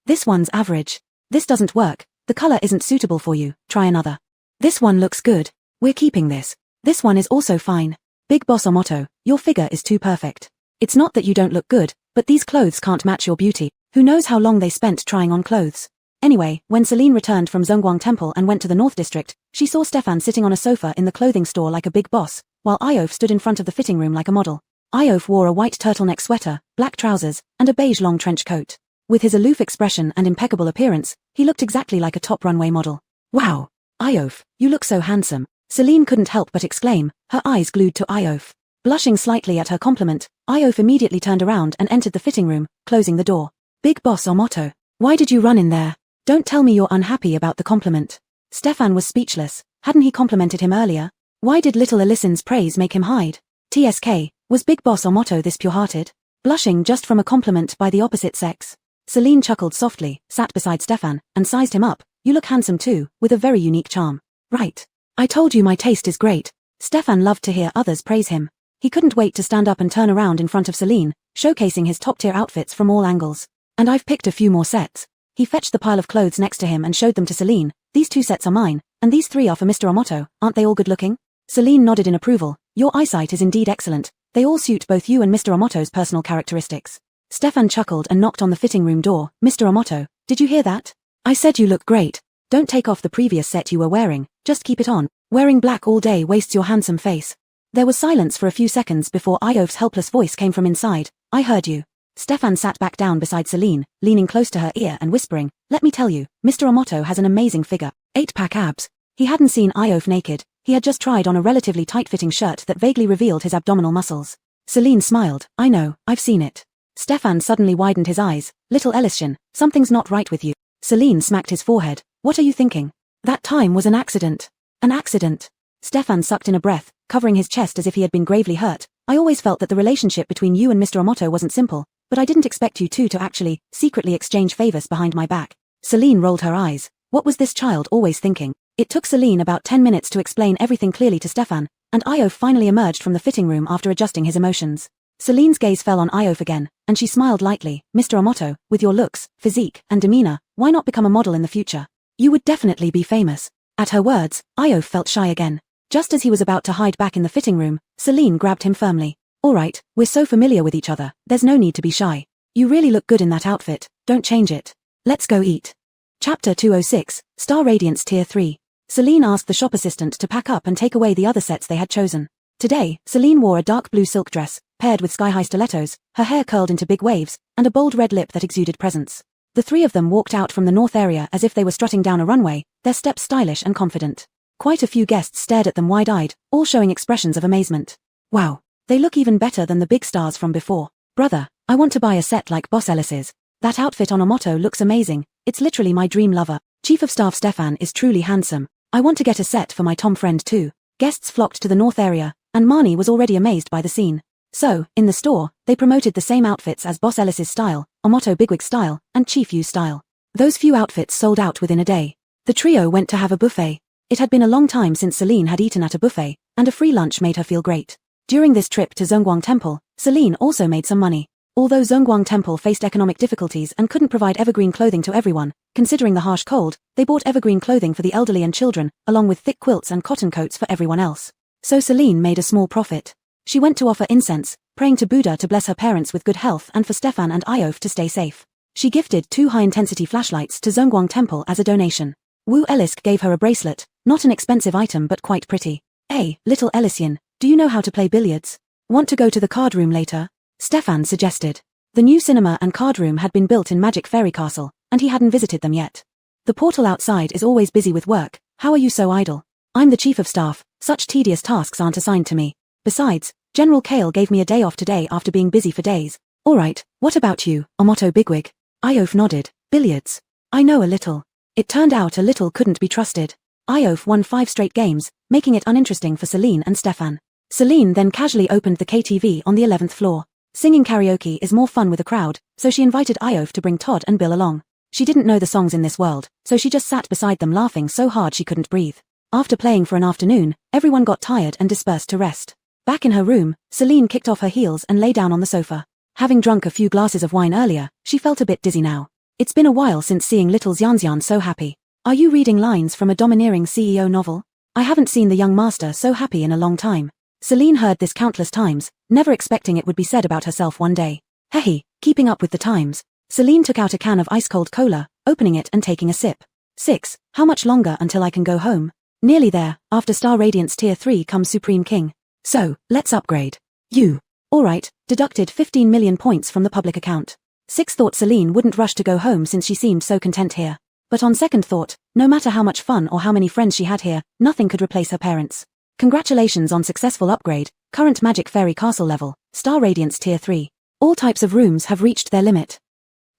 S1: This one's average. This doesn't work, the color isn't suitable for you, try another. This one looks good. We're keeping this. This one is also fine. Big Boss Omoto, your figure is too perfect. It's not that you don't look good, but these clothes can't match your beauty. Who knows how long they spent trying on clothes. Anyway, when Celine returned from Zhongguang Temple and went to the North District, she saw Stefan sitting on a sofa in the clothing store like a big boss, while Iof stood in front of the fitting room like a model. Iof wore a white turtleneck sweater, black trousers, and a beige long trench coat. With his aloof expression and impeccable appearance, he looked exactly like a top runway model. Wow! Iof, you look so handsome. Celine couldn't help but exclaim, her eyes glued to Iof. Blushing slightly at her compliment, Iof immediately turned around and entered the fitting room, closing the door. Big Boss Omoto, why did you run in there? Don't tell me you're unhappy about the compliment. Stefan was speechless. Hadn't he complimented him earlier? Why did little Alicin's praise make him hide? TSK, was Big Boss Omoto this pure-hearted? Blushing just from a compliment by the opposite sex? Celine chuckled softly, sat beside Stefan, and sized him up. You look handsome too, with a very unique charm. Right. I told you my taste is great. Stefan loved to hear others praise him. He couldn't wait to stand up and turn around in front of Celine, showcasing his top-tier outfits from all angles. And I've picked a few more sets. He fetched the pile of clothes next to him and showed them to Celine. These 2 sets are mine, and these 3 are for Mr. Omoto. Aren't they all good-looking? Celine nodded in approval. Your eyesight is indeed excellent. They all suit both you and Mr. Omoto's personal characteristics. Stefan chuckled and knocked on the fitting room door. Mr. Omoto, did you hear that? I said you look great. Don't take off the previous set you were wearing, just keep it on. Wearing black all day wastes your handsome face. There was silence for a few seconds before Iof's helpless voice came from inside. I heard you. Stefan sat back down beside Celine, leaning close to her ear and whispering, let me tell you, Mr. Omoto has an amazing figure. 8-pack abs. He hadn't seen Iof naked, he had just tried on a relatively tight-fitting shirt that vaguely revealed his abdominal muscles. Celine smiled. I know, I've seen it. Stefan suddenly widened his eyes. Little Elishin, something's not right with you. Celine smacked his forehead. What are you thinking? That time was an accident. An accident. Stefan sucked in a breath, covering his chest as if he had been gravely hurt. I always felt that the relationship between you and Mr. Omoto wasn't simple, but I didn't expect you two to actually, secretly exchange favors behind my back. Celine rolled her eyes. What was this child always thinking? It took Celine about 10 minutes to explain everything clearly to Stefan, and Iof finally emerged from the fitting room after adjusting his emotions. Celine's gaze fell on Iof again, and she smiled lightly. Mr. Omoto, with your looks, physique, and demeanor, why not become a model in the future? You would definitely be famous. At her words, Iof felt shy again. Just as he was about to hide back in the fitting room, Celine grabbed him firmly. All right, we're so familiar with each other, there's no need to be shy. You really look good in that outfit, don't change it. Let's go eat. Chapter 206, Star Radiance Tier 3. Celine asked the shop assistant to pack up and take away the other sets they had chosen. Today, Celine wore a dark blue silk dress, paired with sky-high stilettos, her hair curled into big waves, and a bold red lip that exuded presence. The three of them walked out from the north area as if they were strutting down a runway, their steps stylish and confident. Quite a few guests stared at them wide-eyed, all showing expressions of amazement. Wow, they look even better than the big stars from before. Brother, I want to buy a set like Boss Ellis's. That outfit on Omoto looks amazing, it's literally my dream lover. Chief of Staff Stefan is truly handsome. I want to get a set for my Tom friend too. Guests flocked to the north area, and Marnie was already amazed by the scene. So, in the store, they promoted the same outfits as Boss Ellis's style, Omoto Bigwig style, and Chief Yu's style. Those few outfits sold out within a day. The trio went to have a buffet. It had been a long time since Celine had eaten at a buffet, and a free lunch made her feel great. During this trip to Zhongguang Temple, Celine also made some money. Although Zhongguang Temple faced economic difficulties and couldn't provide evergreen clothing to everyone, considering the harsh cold, they bought evergreen clothing for the elderly and children, along with thick quilts and cotton coats for everyone else. So Celine made a small profit. She went to offer incense, praying to Buddha to bless her parents with good health and for Stefan and Iof to stay safe. She gifted 2 high-intensity flashlights to Zhongguang Temple as a donation. Wu Elisk gave her a bracelet, not an expensive item but quite pretty. Hey, little Elysian, do you know how to play billiards? Want to go to the card room later? Stefan suggested. The new cinema and card room had been built in Magic Fairy Castle, and he hadn't visited them yet. The portal outside is always busy with work, how are you so idle? I'm the chief of staff, such tedious tasks aren't assigned to me. Besides, General Kale gave me a day off today after being busy for days. Alright, what about you, Omoto Bigwig? Iof nodded. Billiards. I know a little. It turned out a little couldn't be trusted. Iof won 5 straight games, making it uninteresting for Celine and Stefan. Celine then casually opened the KTV on the 11th floor. Singing karaoke is more fun with a crowd, so she invited Iof to bring Todd and Bill along. She didn't know the songs in this world, so she just sat beside them laughing so hard she couldn't breathe. After playing for an afternoon, everyone got tired and dispersed to rest. Back in her room, Celine kicked off her heels and lay down on the sofa. Having drunk a few glasses of wine earlier, she felt a bit dizzy now. It's been a while since seeing little Xianxian so happy. Are you reading lines from a domineering CEO novel? I haven't seen the young master so happy in a long time. Celine heard this countless times, never expecting it would be said about herself one day. Hey, keeping up with the times. Celine took out a can of ice-cold cola, opening it and taking a sip. 6. How much longer until I can go home? Nearly there. After Star Radiance Tier 3 comes Supreme King. So, let's upgrade. You. Alright, deducted 15 million points from the public account. 6. Thought Celine wouldn't rush to go home since she seemed so content here. But on second thought, no matter how much fun or how many friends she had here, nothing could replace her parents. Congratulations on successful upgrade, current Magic Fairy Castle level, Star Radiance Tier 3. All types of rooms have reached their limit.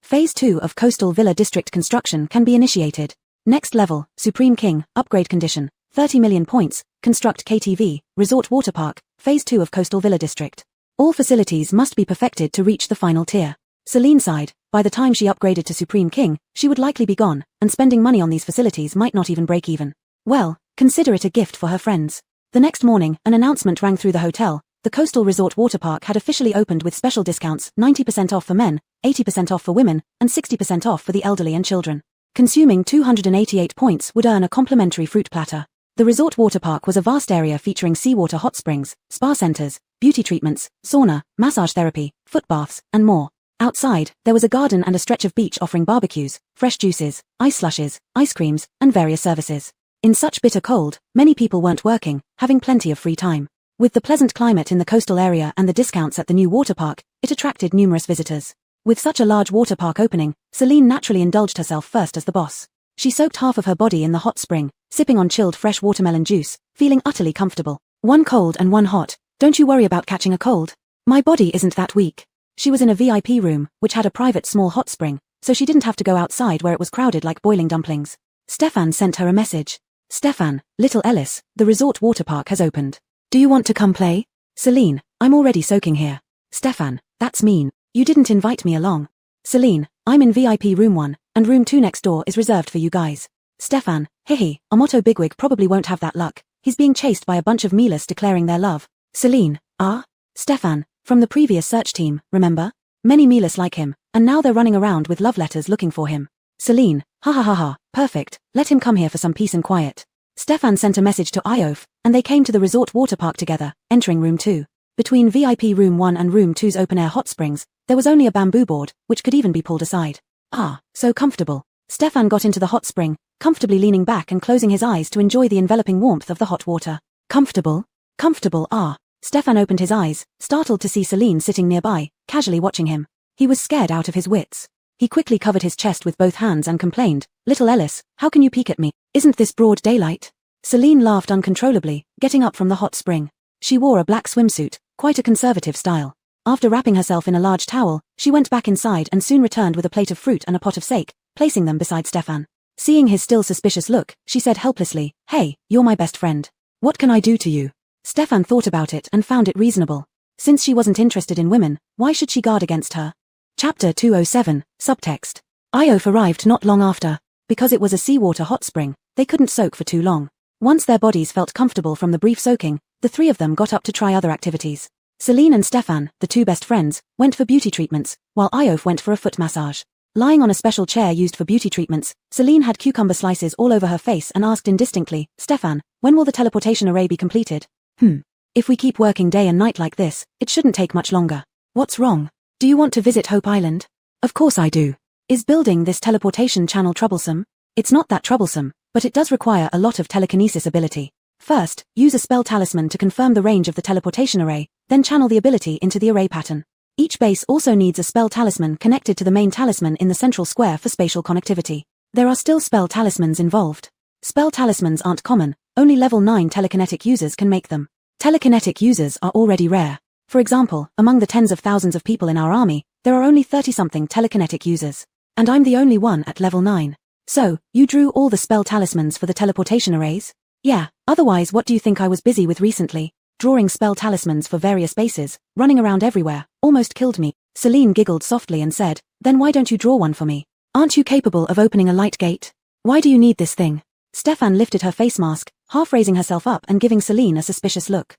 S1: Phase 2 of Coastal Villa District construction can be initiated. Next level, Supreme King, upgrade condition, 30 million points, construct KTV, Resort Water Park, Phase 2 of Coastal Villa District. All facilities must be perfected to reach the final tier. Celine sighed. By the time she upgraded to Supreme King, she would likely be gone, and spending money on these facilities might not even break even. Well, consider it a gift for her friends. The next morning, an announcement rang through the hotel. The Coastal Resort Water Park had officially opened with special discounts, 90% off for men, 80% off for women, and 60% off for the elderly and children. Consuming 288 points would earn a complimentary fruit platter. The resort water park was a vast area featuring seawater hot springs, spa centers, beauty treatments, sauna, massage therapy, foot baths, and more. Outside, there was a garden and a stretch of beach offering barbecues, fresh juices, ice slushes, ice creams, and various services. In such bitter cold, many people weren't working, having plenty of free time. With the pleasant climate in the coastal area and the discounts at the new water park, it attracted numerous visitors. With such a large water park opening, Celine naturally indulged herself first as the boss. She soaked half of her body in the hot spring, sipping on chilled fresh watermelon juice, feeling utterly comfortable. One cold and one hot. Don't you worry about catching a cold. My body isn't that weak. She was in a VIP room, which had a private small hot spring, so she didn't have to go outside where it was crowded like boiling dumplings. Stefan sent her a message. Stefan, little Ellis, the resort water park has opened. Do you want to come play? Celine, I'm already soaking here. Stefan, that's mean. You didn't invite me along. Celine, I'm in VIP room 1, and room 2 next door is reserved for you guys. Stefan, hehe, a motto bigwig probably won't have that luck. He's being chased by a bunch of Milas declaring their love. Celine, ah? Stefan, from the previous search team, remember? Many Milas like him, and now they're running around with love letters looking for him. Celine, ha ha ha ha, perfect, let him come here for some peace and quiet. Stefan sent a message to Iof, and they came to the resort water park together, entering room 2. Between VIP room 1 and room 2's open-air hot springs, there was only a bamboo board, which could even be pulled aside. Ah, so comfortable. Stefan got into the hot spring, comfortably leaning back and closing his eyes to enjoy the enveloping warmth of the hot water. Comfortable? Comfortable, ah. Stefan opened his eyes, startled to see Celine sitting nearby, casually watching him. He was scared out of his wits. He quickly covered his chest with both hands and complained, "Little Ellis, how can you peek at me? Isn't this broad daylight?" Celine laughed uncontrollably, getting up from the hot spring. She wore a black swimsuit, quite a conservative style. After wrapping herself in a large towel, she went back inside and soon returned with a plate of fruit and a pot of sake, placing them beside Stefan. Seeing his still suspicious look, she said helplessly, "Hey, you're my best friend. What can I do to you?" Stefan thought about it and found it reasonable. Since she wasn't interested in women, why should she guard against her? Chapter 207, Subtext. Iof arrived not long after. Because it was a seawater hot spring, they couldn't soak for too long. Once their bodies felt comfortable from the brief soaking, the three of them got up to try other activities. Celine and Stefan, the two best friends, went for beauty treatments, while Iof went for a foot massage. Lying on a special chair used for beauty treatments, Celine had cucumber slices all over her face and asked indistinctly, "Stefan, when will the teleportation array be completed?" If we keep working day and night like this, it shouldn't take much longer. What's wrong? Do you want to visit Hope Island? Of course I do. Is building this teleportation channel troublesome? It's not that troublesome, but it does require a lot of telekinesis ability. First, use a spell talisman to confirm the range of the teleportation array, then channel the ability into the array pattern. Each base also needs a spell talisman connected to the main talisman in the central square for spatial connectivity. There are still spell talismans involved. Spell talismans aren't common, only level 9 telekinetic users can make them. Telekinetic users are already rare. For example, among the tens of thousands of people in our army, there are only 30-something telekinetic users. And I'm the only one at level 9. So, you drew all the spell talismans for the teleportation arrays? Yeah, otherwise what do you think I was busy with recently? Drawing spell talismans for various bases, running around everywhere, almost killed me. Celine giggled softly and said, then why don't you draw one for me? Aren't you capable of opening a light gate? Why do you need this thing? Stefan lifted her face mask, half raising herself up and giving Celine a suspicious look.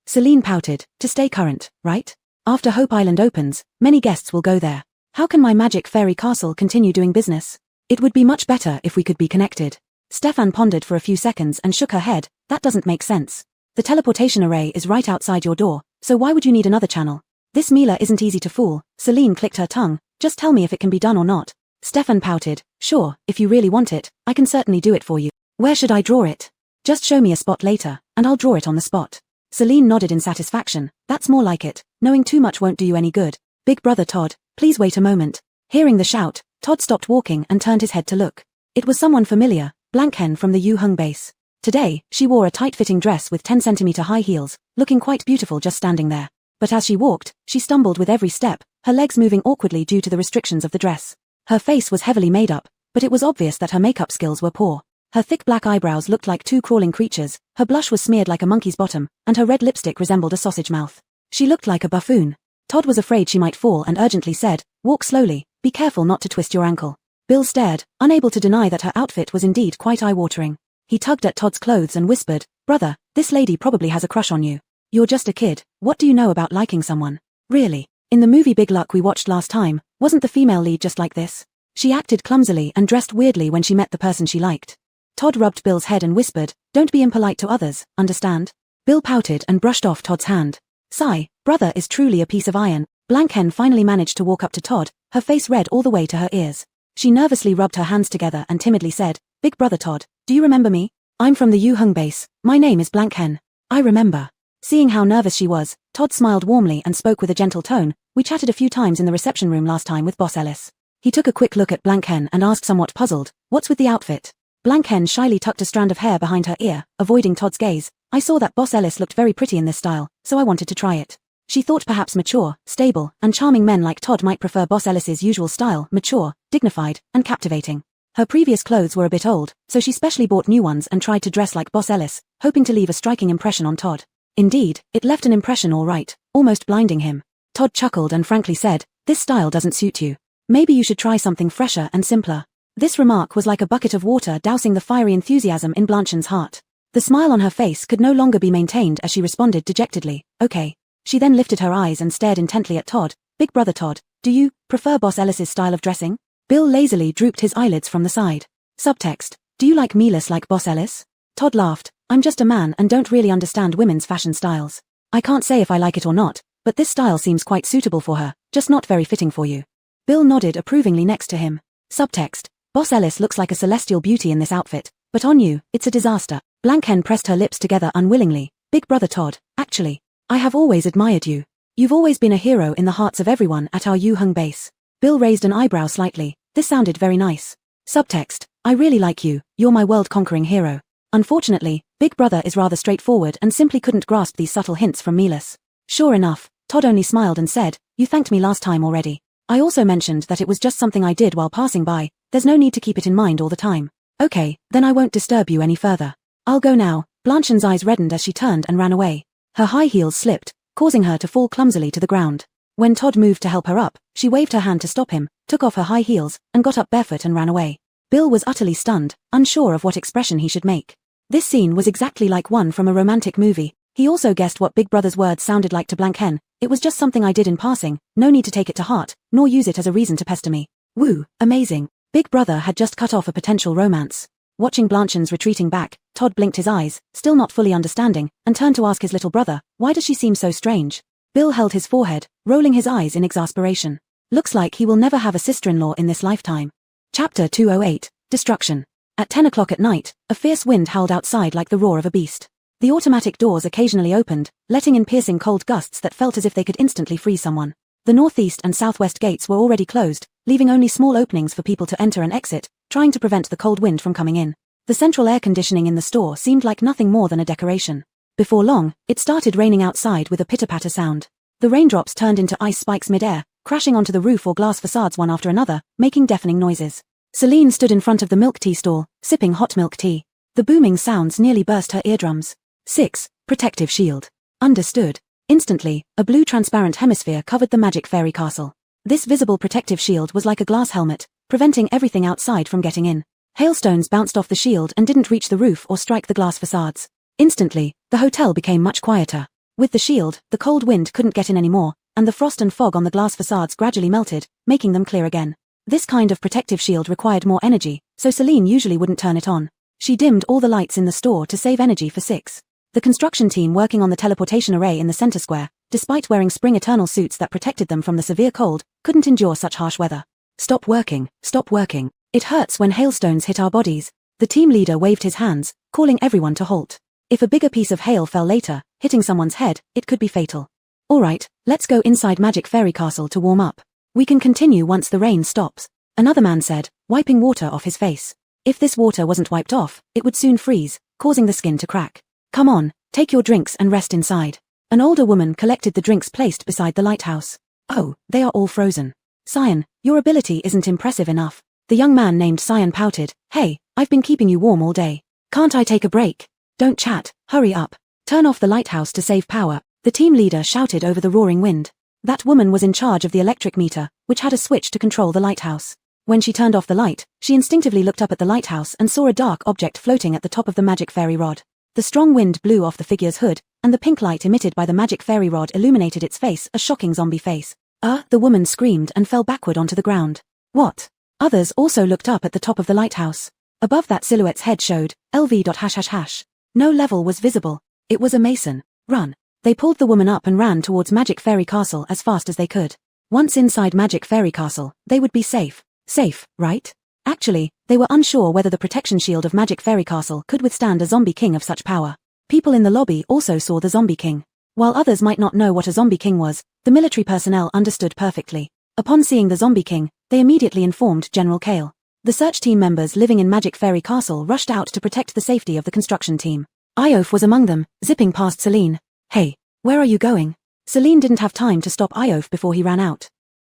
S1: Celine pouted, to stay current, right? After Hope Island opens, many guests will go there. How can my magic fairy castle continue doing business? It would be much better if we could be connected. Stefan pondered for a few seconds and shook her head. That doesn't make sense. The teleportation array is right outside your door, so why would you need another channel? This Mila isn't easy to fool. Celine clicked her tongue. Just tell me if it can be done or not. Stefan pouted. Sure, if you really want it, I can certainly do it for you. Where should I draw it? Just show me a spot later, and I'll draw it on the spot. Celine nodded in satisfaction. That's more like it. Knowing too much won't do you any good. Big brother Todd, please wait a moment. Hearing the shout, Todd stopped walking and turned his head to look. It was someone familiar, Blankhen from the Yu Hung base. Today, she wore a tight-fitting dress with 10-centimeter high heels, looking quite beautiful just standing there. But as she walked, she stumbled with every step, her legs moving awkwardly due to the restrictions of the dress. Her face was heavily made up, but it was obvious that her makeup skills were poor. Her thick black eyebrows looked like two crawling creatures, her blush was smeared like a monkey's bottom, and her red lipstick resembled a sausage mouth. She looked like a buffoon. Todd was afraid she might fall and urgently said, walk slowly, be careful not to twist your ankle. Bill stared, unable to deny that her outfit was indeed quite eye-watering. He tugged at Todd's clothes and whispered, brother, this lady probably has a crush on you. You're just a kid, what do you know about liking someone? Really? In the movie Big Luck we watched last time, wasn't the female lead just like this? She acted clumsily and dressed weirdly when she met the person she liked. Todd rubbed Bill's head and whispered, don't be impolite to others, understand? Bill pouted and brushed off Todd's hand. Sigh, brother is truly a piece of iron. Blankhen finally managed to walk up to Todd, her face red all the way to her ears. She nervously rubbed her hands together and timidly said, Big brother Todd, do you remember me? I'm from the Yu Hung base, my name is Blankhen. I remember. Seeing how nervous she was, Todd smiled warmly and spoke with a gentle tone. We chatted a few times in the reception room last time with Boss Ellis. He took a quick look at Blankhen and asked somewhat puzzled, what's with the outfit? Blankhen shyly tucked a strand of hair behind her ear, avoiding Todd's gaze. I saw that Boss Ellis looked very pretty in this style, so I wanted to try it. She thought perhaps mature, stable, and charming men like Todd might prefer Boss Ellis's usual style, mature, dignified, and captivating. Her previous clothes were a bit old, so she specially bought new ones and tried to dress like Boss Ellis, hoping to leave a striking impression on Todd. Indeed, it left an impression all right, almost blinding him. Todd chuckled and frankly said, this style doesn't suit you. Maybe you should try something fresher and simpler. This remark was like a bucket of water dousing the fiery enthusiasm in Blanchen's heart. The smile on her face could no longer be maintained as she responded dejectedly, okay. She then lifted her eyes and stared intently at Todd. Big brother Todd, do you prefer Boss Ellis's style of dressing? Bill lazily drooped his eyelids from the side. Subtext, do you like Melis like Boss Ellis? Todd laughed, I'm just a man and don't really understand women's fashion styles. I can't say if I like it or not, but this style seems quite suitable for her, just not very fitting for you. Bill nodded approvingly next to him. Subtext, Boss Ellis looks like a celestial beauty in this outfit, but on you, it's a disaster. Blankhen pressed her lips together unwillingly. Big brother Todd, actually, I have always admired you. You've always been a hero in the hearts of everyone at our Yu Hung base. Bill raised an eyebrow slightly. This sounded very nice. Subtext, I really like you, you're my world-conquering hero. Unfortunately, Big brother is rather straightforward and simply couldn't grasp these subtle hints from Melis. Sure enough, Todd only smiled and said, you thanked me last time already. I also mentioned that it was just something I did while passing by, there's no need to keep it in mind all the time. Okay, then I won't disturb you any further. I'll go now. Blanchen's eyes reddened as she turned and ran away. Her high heels slipped, causing her to fall clumsily to the ground. When Todd moved to help her up, she waved her hand to stop him, took off her high heels, and got up barefoot and ran away. Bill was utterly stunned, unsure of what expression he should make. This scene was exactly like one from a romantic movie. He also guessed what Big Brother's words sounded like to Blankhen. It was just something I did in passing, no need to take it to heart, nor use it as a reason to pester me. Woo, amazing. Big Brother had just cut off a potential romance. Watching Blanchen's retreating back, Todd blinked his eyes, still not fully understanding, and turned to ask his little brother, why does she seem so strange? Bill held his forehead, rolling his eyes in exasperation. Looks like he will never have a sister-in-law in this lifetime. Chapter 208, Destruction. At 10 o'clock at night, a fierce wind howled outside like the roar of a beast. The automatic doors occasionally opened, letting in piercing cold gusts that felt as if they could instantly freeze someone. The northeast and southwest gates were already closed, leaving only small openings for people to enter and exit, trying to prevent the cold wind from coming in. The central air conditioning in the store seemed like nothing more than a decoration. Before long, it started raining outside with a pitter-patter sound. The raindrops turned into ice spikes mid-air, crashing onto the roof or glass facades one after another, making deafening noises. Celine stood in front of the milk tea stall, sipping hot milk tea. The booming sounds nearly burst her eardrums. 6. Protective shield. Understood. Instantly, a blue transparent hemisphere covered the magic fairy castle. This visible protective shield was like a glass helmet, preventing everything outside from getting in. Hailstones bounced off the shield and didn't reach the roof or strike the glass facades. Instantly, the hotel became much quieter. With the shield, the cold wind couldn't get in anymore, and the frost and fog on the glass facades gradually melted, making them clear again. This kind of protective shield required more energy, so Celine usually wouldn't turn it on. She dimmed all the lights in the store to save energy for 6. The construction team working on the teleportation array in the center square, despite wearing spring eternal suits that protected them from the severe cold, couldn't endure such harsh weather. Stop working, stop working. It hurts when hailstones hit our bodies. The team leader waved his hands, calling everyone to halt. If a bigger piece of hail fell later, hitting someone's head, it could be fatal. Alright, let's go inside Magic Fairy Castle to warm up. We can continue once the rain stops. Another man said, wiping water off his face. If this water wasn't wiped off, it would soon freeze, causing the skin to crack. Come on, take your drinks and rest inside. An older woman collected the drinks placed beside the lighthouse. Oh, they are all frozen. Cyan, your ability isn't impressive enough. The young man named Cyan pouted. Hey, I've been keeping you warm all day. Can't I take a break? Don't chat, hurry up. Turn off the lighthouse to save power, the team leader shouted over the roaring wind. That woman was in charge of the electric meter, which had a switch to control the lighthouse. When she turned off the light, she instinctively looked up at the lighthouse and saw a dark object floating at the top of the magic fairy rod. The strong wind blew off the figure's hood, and the pink light emitted by the magic fairy rod illuminated its face, a shocking zombie face. The woman screamed and fell backward onto the ground. What? Others also looked up at the top of the lighthouse. Above that silhouette's head showed, LV. No level was visible. It was a mason. Run. They pulled the woman up and ran towards Magic Fairy Castle as fast as they could. Once inside Magic Fairy Castle, they would be safe. Safe, right? Actually, they were unsure whether the protection shield of Magic Fairy Castle could withstand a zombie king of such power. People in the lobby also saw the zombie king. While others might not know what a zombie king was, the military personnel understood perfectly. Upon seeing the zombie king, they immediately informed General Kale. The search team members living in Magic Fairy Castle rushed out to protect the safety of the construction team. Iof was among them, zipping past Celine. Hey, where are you going? Celine didn't have time to stop Iof before he ran out.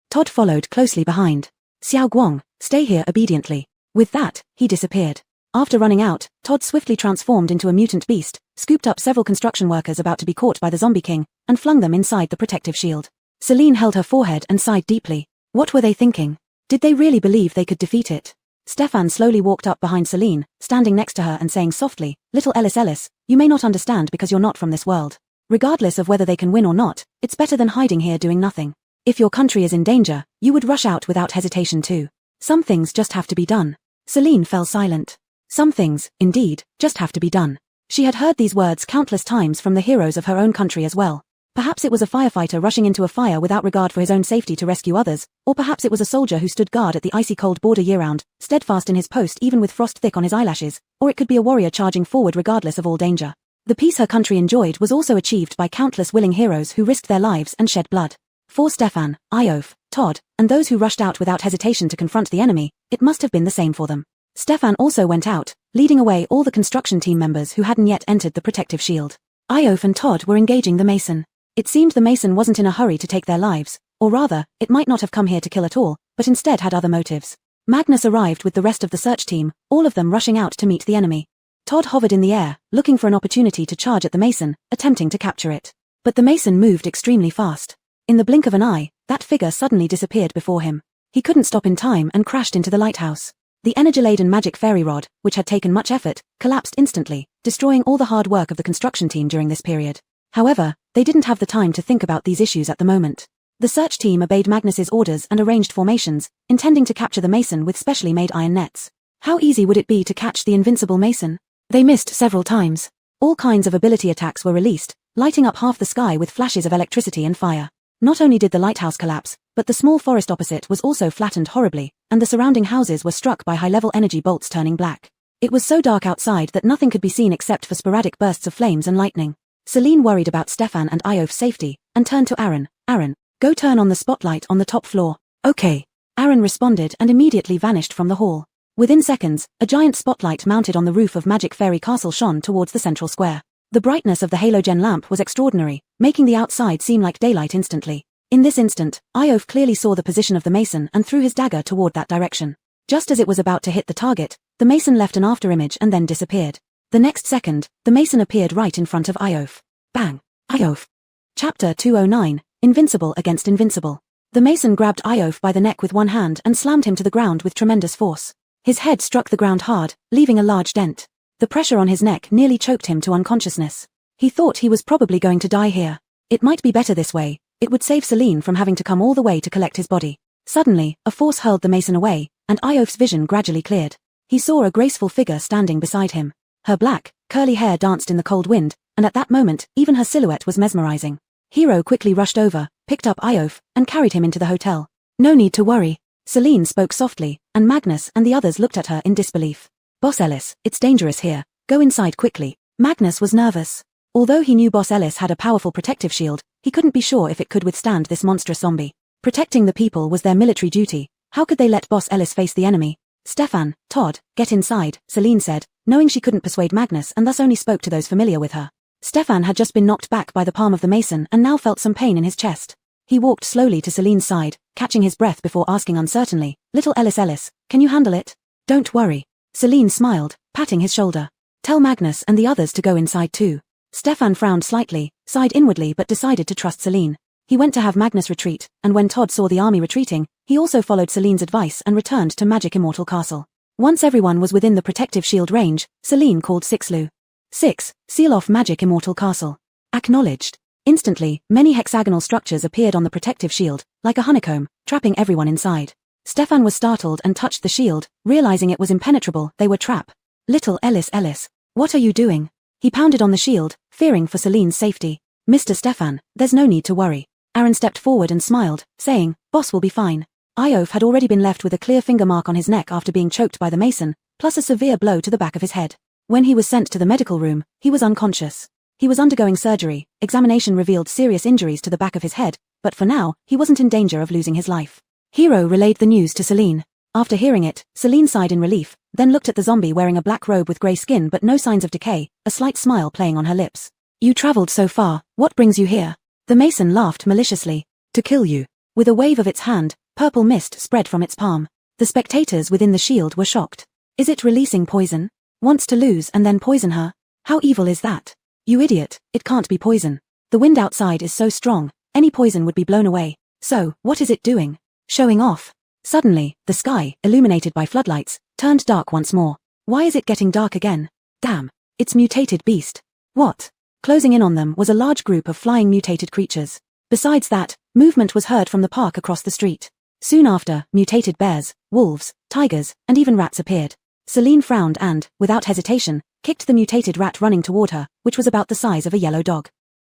S1: Todd followed closely behind. Xiao Guang, stay here obediently. With that, he disappeared. After running out, Todd swiftly transformed into a mutant beast, scooped up several construction workers about to be caught by the zombie king, and flung them inside the protective shield. Celine held her forehead and sighed deeply. What were they thinking? Did they really believe they could defeat it? Stefan slowly walked up behind Celine, standing next to her and saying softly, Little Ellis, you may not understand because you're not from this world. Regardless of whether they can win or not, it's better than hiding here doing nothing. If your country is in danger, you would rush out without hesitation too. Some things just have to be done. Celine fell silent. Some things, indeed, just have to be done. She had heard these words countless times from the heroes of her own country as well. Perhaps it was a firefighter rushing into a fire without regard for his own safety to rescue others, or perhaps it was a soldier who stood guard at the icy cold border year-round, steadfast in his post even with frost thick on his eyelashes, or it could be a warrior charging forward regardless of all danger. The peace her country enjoyed was also achieved by countless willing heroes who risked their lives and shed blood. For Stefan, Iof, Todd, and those who rushed out without hesitation to confront the enemy, it must have been the same for them. Stefan also went out, leading away all the construction team members who hadn't yet entered the protective shield. Iof and Todd were engaging the mason. It seemed the mason wasn't in a hurry to take their lives, or rather, it might not have come here to kill at all, but instead had other motives. Magnus arrived with the rest of the search team, all of them rushing out to meet the enemy. Todd hovered in the air, looking for an opportunity to charge at the mason, attempting to capture it. But the mason moved extremely fast. In the blink of an eye, that figure suddenly disappeared before him. He couldn't stop in time and crashed into the lighthouse. The energy-laden magic fairy rod, which had taken much effort, collapsed instantly, destroying all the hard work of the construction team during this period. However, they didn't have the time to think about these issues at the moment. The search team obeyed Magnus's orders and arranged formations, intending to capture the mason with specially made iron nets. How easy would it be to catch the invincible mason? They missed several times. All kinds of ability attacks were released, lighting up half the sky with flashes of electricity and fire. Not only did the lighthouse collapse, but the small forest opposite was also flattened horribly, and the surrounding houses were struck by high-level energy bolts turning black. It was so dark outside that nothing could be seen except for sporadic bursts of flames and lightning. Celine worried about Stefan and Iof's safety, and turned to Aaron. Aaron, go turn on the spotlight on the top floor. Okay. Aaron responded and immediately vanished from the hall. Within seconds, a giant spotlight mounted on the roof of Magic Fairy Castle shone towards the central square. The brightness of the halogen lamp was extraordinary, making the outside seem like daylight instantly. In this instant, Iof clearly saw the position of the mason and threw his dagger toward that direction. Just as it was about to hit the target, the mason left an afterimage and then disappeared. The next second, the mason appeared right in front of Iof. Bang! Iof. Chapter 209, Invincible Against Invincible. The mason grabbed Iof by the neck with one hand and slammed him to the ground with tremendous force. His head struck the ground hard, leaving a large dent. The pressure on his neck nearly choked him to unconsciousness. He thought he was probably going to die here. It might be better this way. It would save Celine from having to come all the way to collect his body. Suddenly, a force hurled the mason away, and Iof's vision gradually cleared. He saw a graceful figure standing beside him. Her black, curly hair danced in the cold wind, and at that moment, even her silhouette was mesmerizing. Hero quickly rushed over, picked up Iof, and carried him into the hotel. No need to worry. Celine spoke softly, and Magnus and the others looked at her in disbelief. Boss Ellis, it's dangerous here. Go inside quickly. Magnus was nervous. Although he knew Boss Ellis had a powerful protective shield, he couldn't be sure if it could withstand this monstrous zombie. Protecting the people was their military duty. How could they let Boss Ellis face the enemy? Stefan, Todd, get inside, Celine said, knowing she couldn't persuade Magnus and thus only spoke to those familiar with her. Stefan had just been knocked back by the palm of the mason and now felt some pain in his chest. He walked slowly to Celine's side, catching his breath before asking uncertainly, Little Ellis, can you handle it? Don't worry. Celine smiled, patting his shoulder. Tell Magnus and the others to go inside too. Stefan frowned slightly, sighed inwardly but decided to trust Celine. He went to have Magnus retreat, and when Todd saw the army retreating, he also followed Celine's advice and returned to Magic Immortal Castle. Once everyone was within the protective shield range, Celine called Sixlu. 6. Seal off Magic Immortal Castle. Acknowledged. Instantly, many hexagonal structures appeared on the protective shield, like a honeycomb, trapping everyone inside. Stefan was startled and touched the shield, realizing it was impenetrable. They were trapped. Little Ellis, what are you doing? He pounded on the shield, fearing for Celine's safety. Mr. Stefan, there's no need to worry. Aaron stepped forward and smiled, saying, Boss will be fine. Iof had already been left with a clear finger mark on his neck after being choked by the mason, plus a severe blow to the back of his head. When he was sent to the medical room, he was unconscious. He was undergoing surgery. Examination revealed serious injuries to the back of his head, but for now, he wasn't in danger of losing his life. Hero relayed the news to Celine. After hearing it, Celine sighed in relief, then looked at the zombie wearing a black robe with grey skin but no signs of decay, a slight smile playing on her lips. You traveled so far, what brings you here? The mason laughed maliciously. To kill you. With a wave of its hand, purple mist spread from its palm. The spectators within the shield were shocked. Is it releasing poison? Wants to lose and then poison her? How evil is that? You idiot, it can't be poison. The wind outside is so strong, any poison would be blown away. So, what is it doing? Showing off. Suddenly, the sky, illuminated by floodlights, turned dark once more. Why is it getting dark again? Damn, it's mutated beast. What? Closing in on them was a large group of flying mutated creatures. Besides that, movement was heard from the park across the street. Soon after, mutated bears, wolves, tigers, and even rats appeared. Celine frowned and, without hesitation, kicked the mutated rat running toward her, which was about the size of a yellow dog.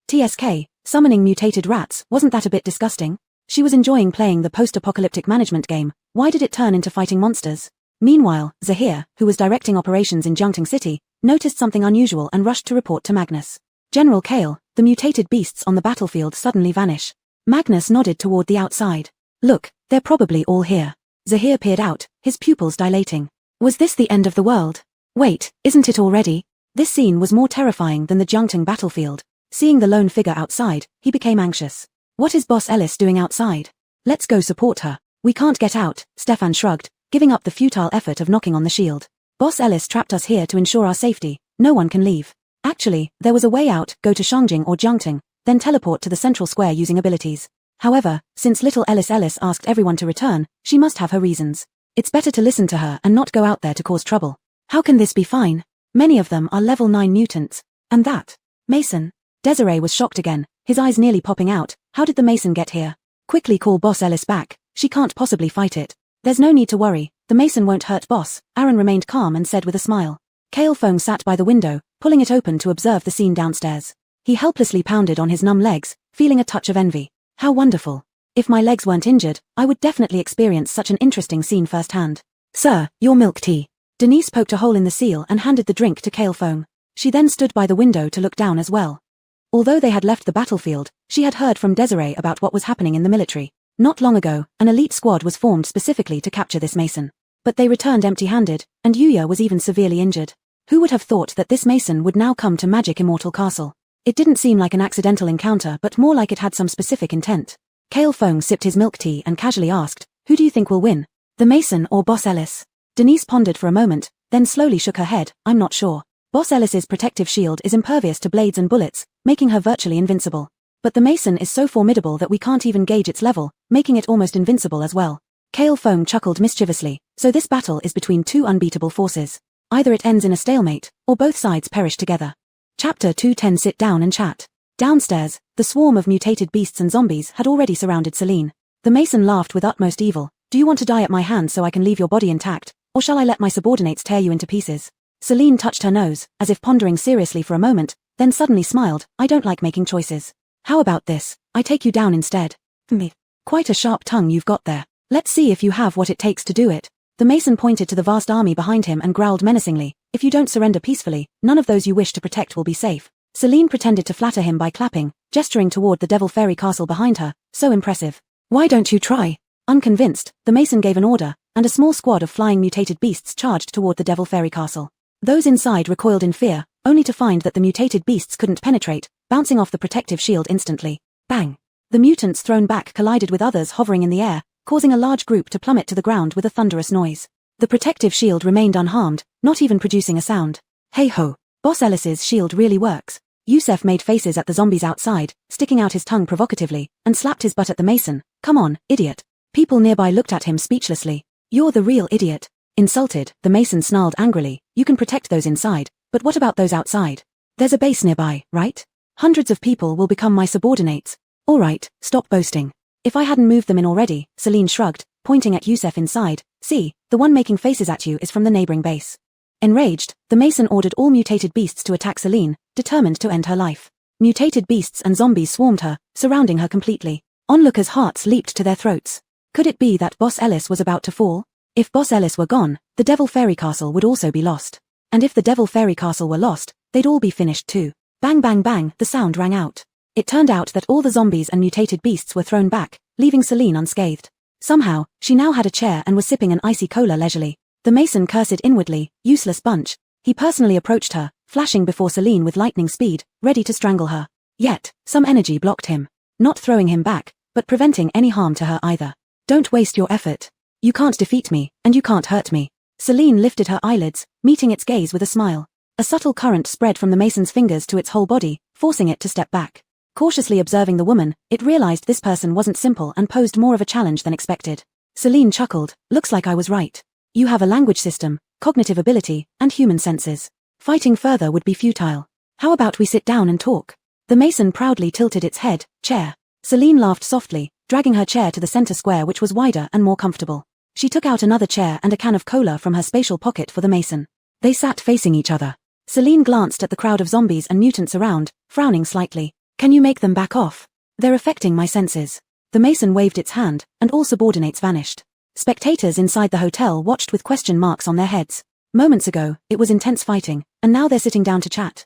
S1: TSK, summoning mutated rats, wasn't that a bit disgusting? She was enjoying playing the post-apocalyptic management game. Why did it turn into fighting monsters? Meanwhile, Zahir, who was directing operations in Jungting City, noticed something unusual and rushed to report to Magnus. General Kale, the mutated beasts on the battlefield suddenly vanish. Magnus nodded toward the outside. Look, they're probably all here. Zahir peered out, his pupils dilating. Was this the end of the world? Wait, isn't it already? This scene was more terrifying than the Jungting battlefield. Seeing the lone figure outside, he became anxious. What is Boss Ellis doing outside? Let's go support her. We can't get out, Stefan shrugged, giving up the futile effort of knocking on the shield. Boss Ellis trapped us here to ensure our safety. No one can leave. Actually, there was a way out, go to Shangjing or Jungting, then teleport to the central square using abilities. However, since little Ellis asked everyone to return, she must have her reasons. It's better to listen to her and not go out there to cause trouble. How can this be fine? Many of them are level 9 mutants. And that? Mason? Desiree was shocked again, his eyes nearly popping out. How did the Mason get here? Quickly call Boss Ellis back. She can't possibly fight it. There's no need to worry. The Mason won't hurt Boss. Aaron remained calm and said with a smile. Kale Fong sat by the window, pulling it open to observe the scene downstairs. He helplessly pounded on his numb legs, feeling a touch of envy. How wonderful. If my legs weren't injured, I would definitely experience such an interesting scene firsthand. Sir, your milk tea. Denise poked a hole in the seal and handed the drink to Kale Fong. She then stood by the window to look down as well. Although they had left the battlefield, she had heard from Desiree about what was happening in the military. Not long ago, an elite squad was formed specifically to capture this Mason. But they returned empty-handed, and Yuya was even severely injured. Who would have thought that this Mason would now come to Magic Immortal Castle? It didn't seem like an accidental encounter but more like it had some specific intent. Kale Fong sipped his milk tea and casually asked, who do you think will win? The Mason or Boss Ellis? Denise pondered for a moment, then slowly shook her head. I'm not sure. Boss Ellis's protective shield is impervious to blades and bullets, making her virtually invincible. But the Mason is so formidable that we can't even gauge its level, making it almost invincible as well. Kale Foam chuckled mischievously. So this battle is between two unbeatable forces. Either it ends in a stalemate, or both sides perish together. Chapter 210. Sit down and chat. Downstairs, the swarm of mutated beasts and zombies had already surrounded Celine. The Mason laughed with utmost evil. Do you want to die at my hands so I can leave your body intact, or shall I let my subordinates tear you into pieces? Celine touched her nose, as if pondering seriously for a moment, then suddenly smiled. I don't like making choices. How about this? I take you down instead. Me. Quite a sharp tongue you've got there. Let's see if you have what it takes to do it. The Mason pointed to the vast army behind him and growled menacingly. If you don't surrender peacefully, none of those you wish to protect will be safe. Celine pretended to flatter him by clapping, gesturing toward the Devil Fairy Castle behind her. So impressive. Why don't you try? Unconvinced, the Mason gave an order, and a small squad of flying mutated beasts charged toward the Devil Fairy Castle. Those inside recoiled in fear, only to find that the mutated beasts couldn't penetrate, bouncing off the protective shield instantly. Bang! The mutants thrown back collided with others hovering in the air, causing a large group to plummet to the ground with a thunderous noise. The protective shield remained unharmed, not even producing a sound. Hey ho! Boss Ellis's shield really works. Yusef made faces at the zombies outside, sticking out his tongue provocatively, and slapped his butt at the Mason. Come on, idiot. People nearby looked at him speechlessly. You're the real idiot. Insulted, the Mason snarled angrily. You can protect those inside, but what about those outside? There's a base nearby, right? Hundreds of people will become my subordinates. All right, stop boasting. If I hadn't moved them in already, Celine shrugged, pointing at Yusef inside. See, the one making faces at you is from the neighboring base. Enraged, the Mason ordered all mutated beasts to attack Celine, determined to end her life. Mutated beasts and zombies swarmed her, surrounding her completely. Onlookers' hearts leaped to their throats. Could it be that Boss Ellis was about to fall? If Boss Ellis were gone, the Devil Fairy Castle would also be lost. And if the Devil Fairy Castle were lost, they'd all be finished too. Bang bang bang, the sound rang out. It turned out that all the zombies and mutated beasts were thrown back, leaving Celine unscathed. Somehow, she now had a chair and was sipping an icy cola leisurely. The Mason cursed inwardly. Useless bunch. He personally approached her, flashing before Celine with lightning speed, ready to strangle her. Yet, some energy blocked him. Not throwing him back, but preventing any harm to her either. Don't waste your effort. You can't defeat me, and you can't hurt me. Celine lifted her eyelids, meeting its gaze with a smile. A subtle current spread from the Mason's fingers to its whole body, forcing it to step back. Cautiously observing the woman, it realized this person wasn't simple and posed more of a challenge than expected. Celine chuckled. Looks like I was right. You have a language system, cognitive ability, and human senses. Fighting further would be futile. How about we sit down and talk? The Mason proudly tilted its head. Chair. Celine laughed softly, dragging her chair to the center square, which was wider and more comfortable. She took out another chair and a can of cola from her spatial pocket for the Mason. They sat facing each other. Celine glanced at the crowd of zombies and mutants around, frowning slightly. Can you make them back off? They're affecting my senses. The Mason waved its hand, and all subordinates vanished. Spectators inside the hotel watched with question marks on their heads. Moments ago, it was intense fighting, and now they're sitting down to chat.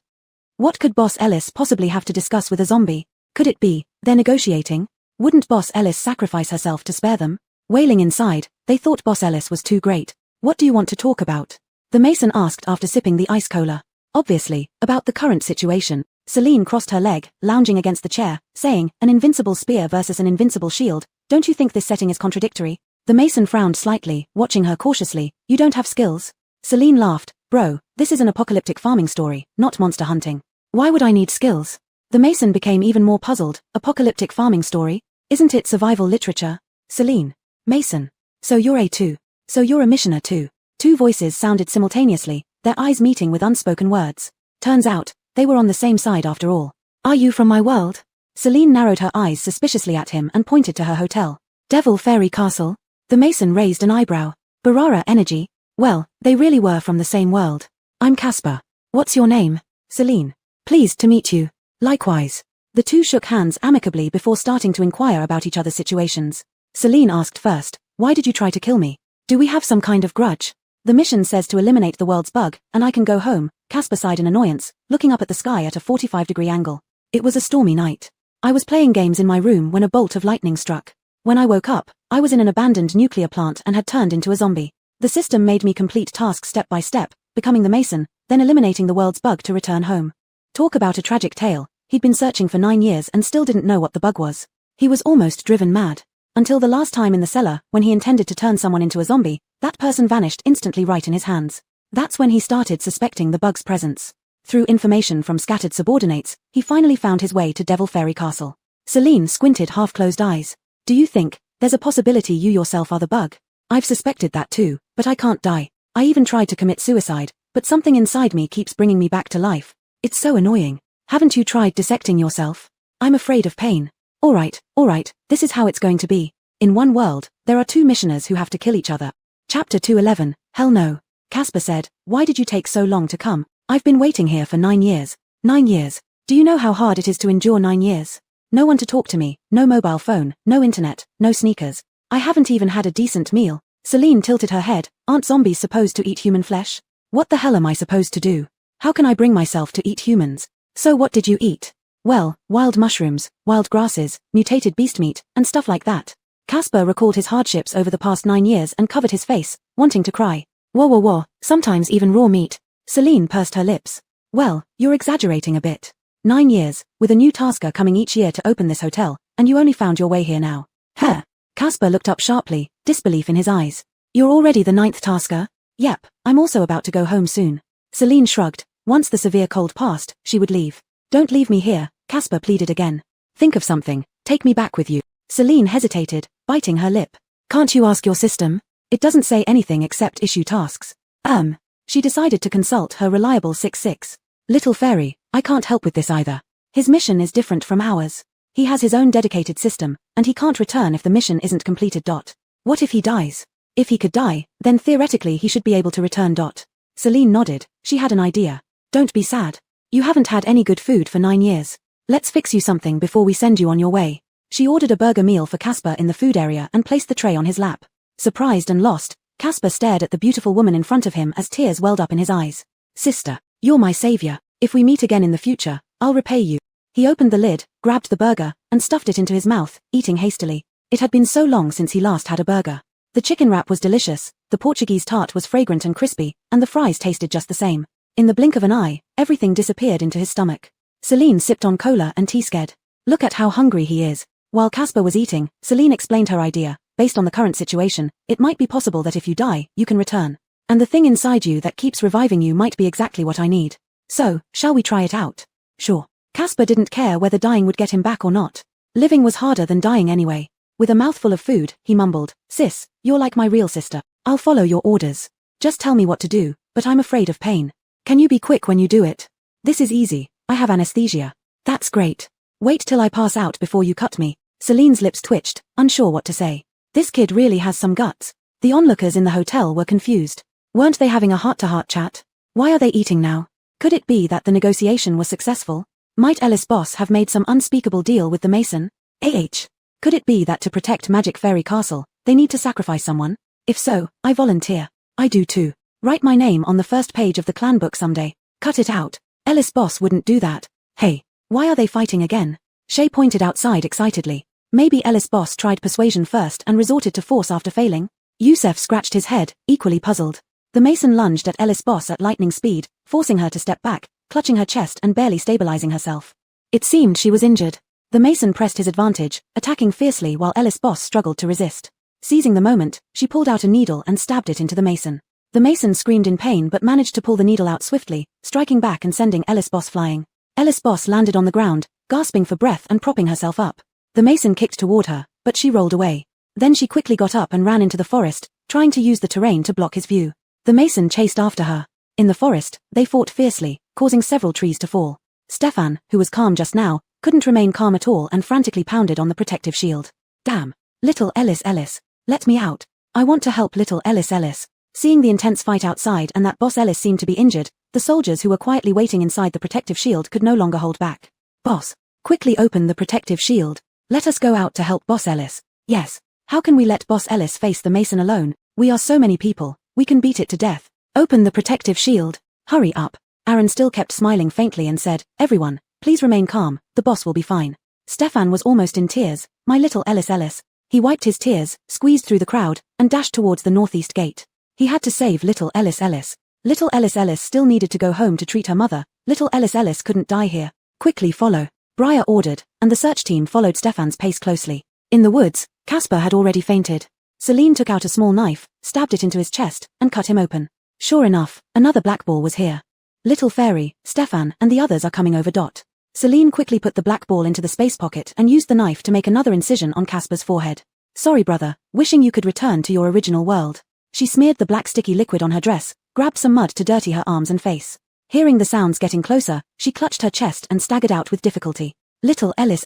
S1: What could Boss Ellis possibly have to discuss with a zombie? Could it be, they're negotiating? Wouldn't Boss Ellis sacrifice herself to spare them? Wailing inside, they thought Boss Ellis was too great. What do you want to talk about? The Mason asked after sipping the ice cola. Obviously, about the current situation. Celine crossed her leg, lounging against the chair, saying, an invincible spear versus an invincible shield. Don't you think this setting is contradictory? The Mason frowned slightly, watching her cautiously. You don't have skills? Celine laughed. Bro, this is an apocalyptic farming story, not monster hunting. Why would I need skills? The Mason became even more puzzled. Apocalyptic farming story? Isn't it survival literature? Celine. Mason. So you're A2. So you're a missioner too. Two voices sounded simultaneously, their eyes meeting with unspoken words. Turns out, they were on the same side after all. Are you from my world? Celine narrowed her eyes suspiciously at him and pointed to her hotel. Devil Fairy Castle? The Mason raised an eyebrow. Barara energy? Well, they really were from the same world. I'm Casper. What's your name? Celine. Pleased to meet you. Likewise. The two shook hands amicably before starting to inquire about each other's situations. Celine asked first, why did you try to kill me? Do we have some kind of grudge? The mission says to eliminate the world's bug, and I can go home. Casper sighed in annoyance, looking up at the sky at a 45-degree angle. It was a stormy night. I was playing games in my room when a bolt of lightning struck. When I woke up, I was in an abandoned nuclear plant and had turned into a zombie. The system made me complete tasks step by step, becoming the Mason, then eliminating the world's bug to return home. Talk about a tragic tale. He'd been searching for 9 years and still didn't know what the bug was. He was almost driven mad. Until the last time in the cellar, when he intended to turn someone into a zombie, that person vanished instantly right in his hands. That's when he started suspecting the bug's presence. Through information from scattered subordinates, he finally found his way to Devil Fairy Castle. Celine squinted half-closed eyes. Do you think there's a possibility you yourself are the bug? I've suspected that too, but I can't die. I even tried to commit suicide, but something inside me keeps bringing me back to life. It's so annoying. Haven't you tried dissecting yourself? I'm afraid of pain. Alright, this is how it's going to be. In one world, there are two missioners who have to kill each other. Chapter 211, Hell no. Casper said, why did you take so long to come? I've been waiting here for 9 years. 9 years. Do you know how hard it is to endure 9 years? No one to talk to me, no mobile phone, no internet, no sneakers. I haven't even had a decent meal. Celine tilted her head. Aren't zombies supposed to eat human flesh? What the hell am I supposed to do? How can I bring myself to eat humans? So what did you eat? Well, wild mushrooms, wild grasses, mutated beast meat, and stuff like that. Casper recalled his hardships over the past 9 years and covered his face, wanting to cry. Whoa, sometimes even raw meat. Celine pursed her lips. Well, you're exaggerating a bit. 9 years, with a new tasker coming each year to open this hotel, and you only found your way here now. Huh? Casper looked up sharply, disbelief in his eyes. You're already the 9th tasker? Yep, I'm also about to go home soon. Celine shrugged. Once the severe cold passed, she would leave. Don't leave me here, Casper pleaded again. Think of something, take me back with you. Celine hesitated, biting her lip. Can't you ask your system? It doesn't say anything except issue tasks. She decided to consult her reliable 6-6. Little fairy, I can't help with this either. His mission is different from ours. He has his own dedicated system, and he can't return if the mission isn't completed. What if he dies? If he could die, then theoretically he should be able to return. Celine nodded. She had an idea. Don't be sad. You haven't had any good food for 9 years. Let's fix you something before we send you on your way. She ordered a burger meal for Casper in the food area and placed the tray on his lap. Surprised and lost, Casper stared at the beautiful woman in front of him as tears welled up in his eyes. Sister, you're my savior. If we meet again in the future, I'll repay you. He opened the lid, grabbed the burger, and stuffed it into his mouth, eating hastily. It had been so long since he last had a burger. The chicken wrap was delicious, the Portuguese tart was fragrant and crispy, and the fries tasted just the same. In the blink of an eye, everything disappeared into his stomach. Celine sipped on cola and tea scared. Look at how hungry he is. While Casper was eating, Celine explained her idea. Based on the current situation, it might be possible that if you die, you can return. And the thing inside you that keeps reviving you might be exactly what I need. So, shall we try it out? Sure. Casper didn't care whether dying would get him back or not. Living was harder than dying anyway. With a mouthful of food, he mumbled, Sis, you're like my real sister. I'll follow your orders. Just tell me what to do, but I'm afraid of pain. Can you be quick when you do it? This is easy. I have anesthesia. That's great. Wait till I pass out before you cut me. Celine's lips twitched, unsure what to say. This kid really has some guts. The onlookers in the hotel were confused. Weren't they having a heart-to-heart chat? Why are they eating now? Could it be that the negotiation was successful? Might Ellis Boss have made some unspeakable deal with the Mason? Could it be that to protect Magic Fairy Castle, they need to sacrifice someone? If so, I volunteer. I do too. Write my name on the first page of the clan book someday. Cut it out. Ellis Boss wouldn't do that. Hey, why are they fighting again? Shay pointed outside excitedly. Maybe Ellis Boss tried persuasion first and resorted to force after failing? Yusef scratched his head, equally puzzled. The Mason lunged at Ellis Boss at lightning speed, forcing her to step back, clutching her chest and barely stabilizing herself. It seemed she was injured. The Mason pressed his advantage, attacking fiercely while Ellis Boss struggled to resist. Seizing the moment, she pulled out a needle and stabbed it into the Mason. The Mason screamed in pain but managed to pull the needle out swiftly, striking back and sending Ellis Boss flying. Ellis Boss landed on the ground, gasping for breath and propping herself up. The Mason kicked toward her, but she rolled away. Then she quickly got up and ran into the forest, trying to use the terrain to block his view. The Mason chased after her. In the forest, they fought fiercely, causing several trees to fall. Stefan, who was calm just now, couldn't remain calm at all and frantically pounded on the protective shield. Damn. Little Ellis, let me out. I want to help little Ellis. Seeing the intense fight outside and that Boss Ellis seemed to be injured, the soldiers who were quietly waiting inside the protective shield could no longer hold back. Boss, quickly open the protective shield. Let us go out to help Boss Ellis. Yes. How can we let Boss Ellis face the Mason alone? We are so many people, we can beat it to death. Open the protective shield. Hurry up. Aaron still kept smiling faintly and said, Everyone, please remain calm, the boss will be fine. Stefan was almost in tears. My little Ellis. He wiped his tears, squeezed through the crowd, and dashed towards the northeast gate. He had to save little Ellis. Little Ellis still needed to go home to treat her mother. Little Ellis couldn't die here. Quickly follow. Briar ordered, and the search team followed Stefan's pace closely. In the woods, Casper had already fainted. Celine took out a small knife, stabbed it into his chest, and cut him open. Sure enough, another black ball was here. Little Fairy, Stefan, and the others are coming over. Celine quickly put the black ball into the space pocket and used the knife to make another incision on Casper's forehead. Sorry brother, wishing you could return to your original world. She smeared the black sticky liquid on her dress, grabbed some mud to dirty her arms and face. Hearing the sounds getting closer, she clutched her chest and staggered out with difficulty. Little Ellis.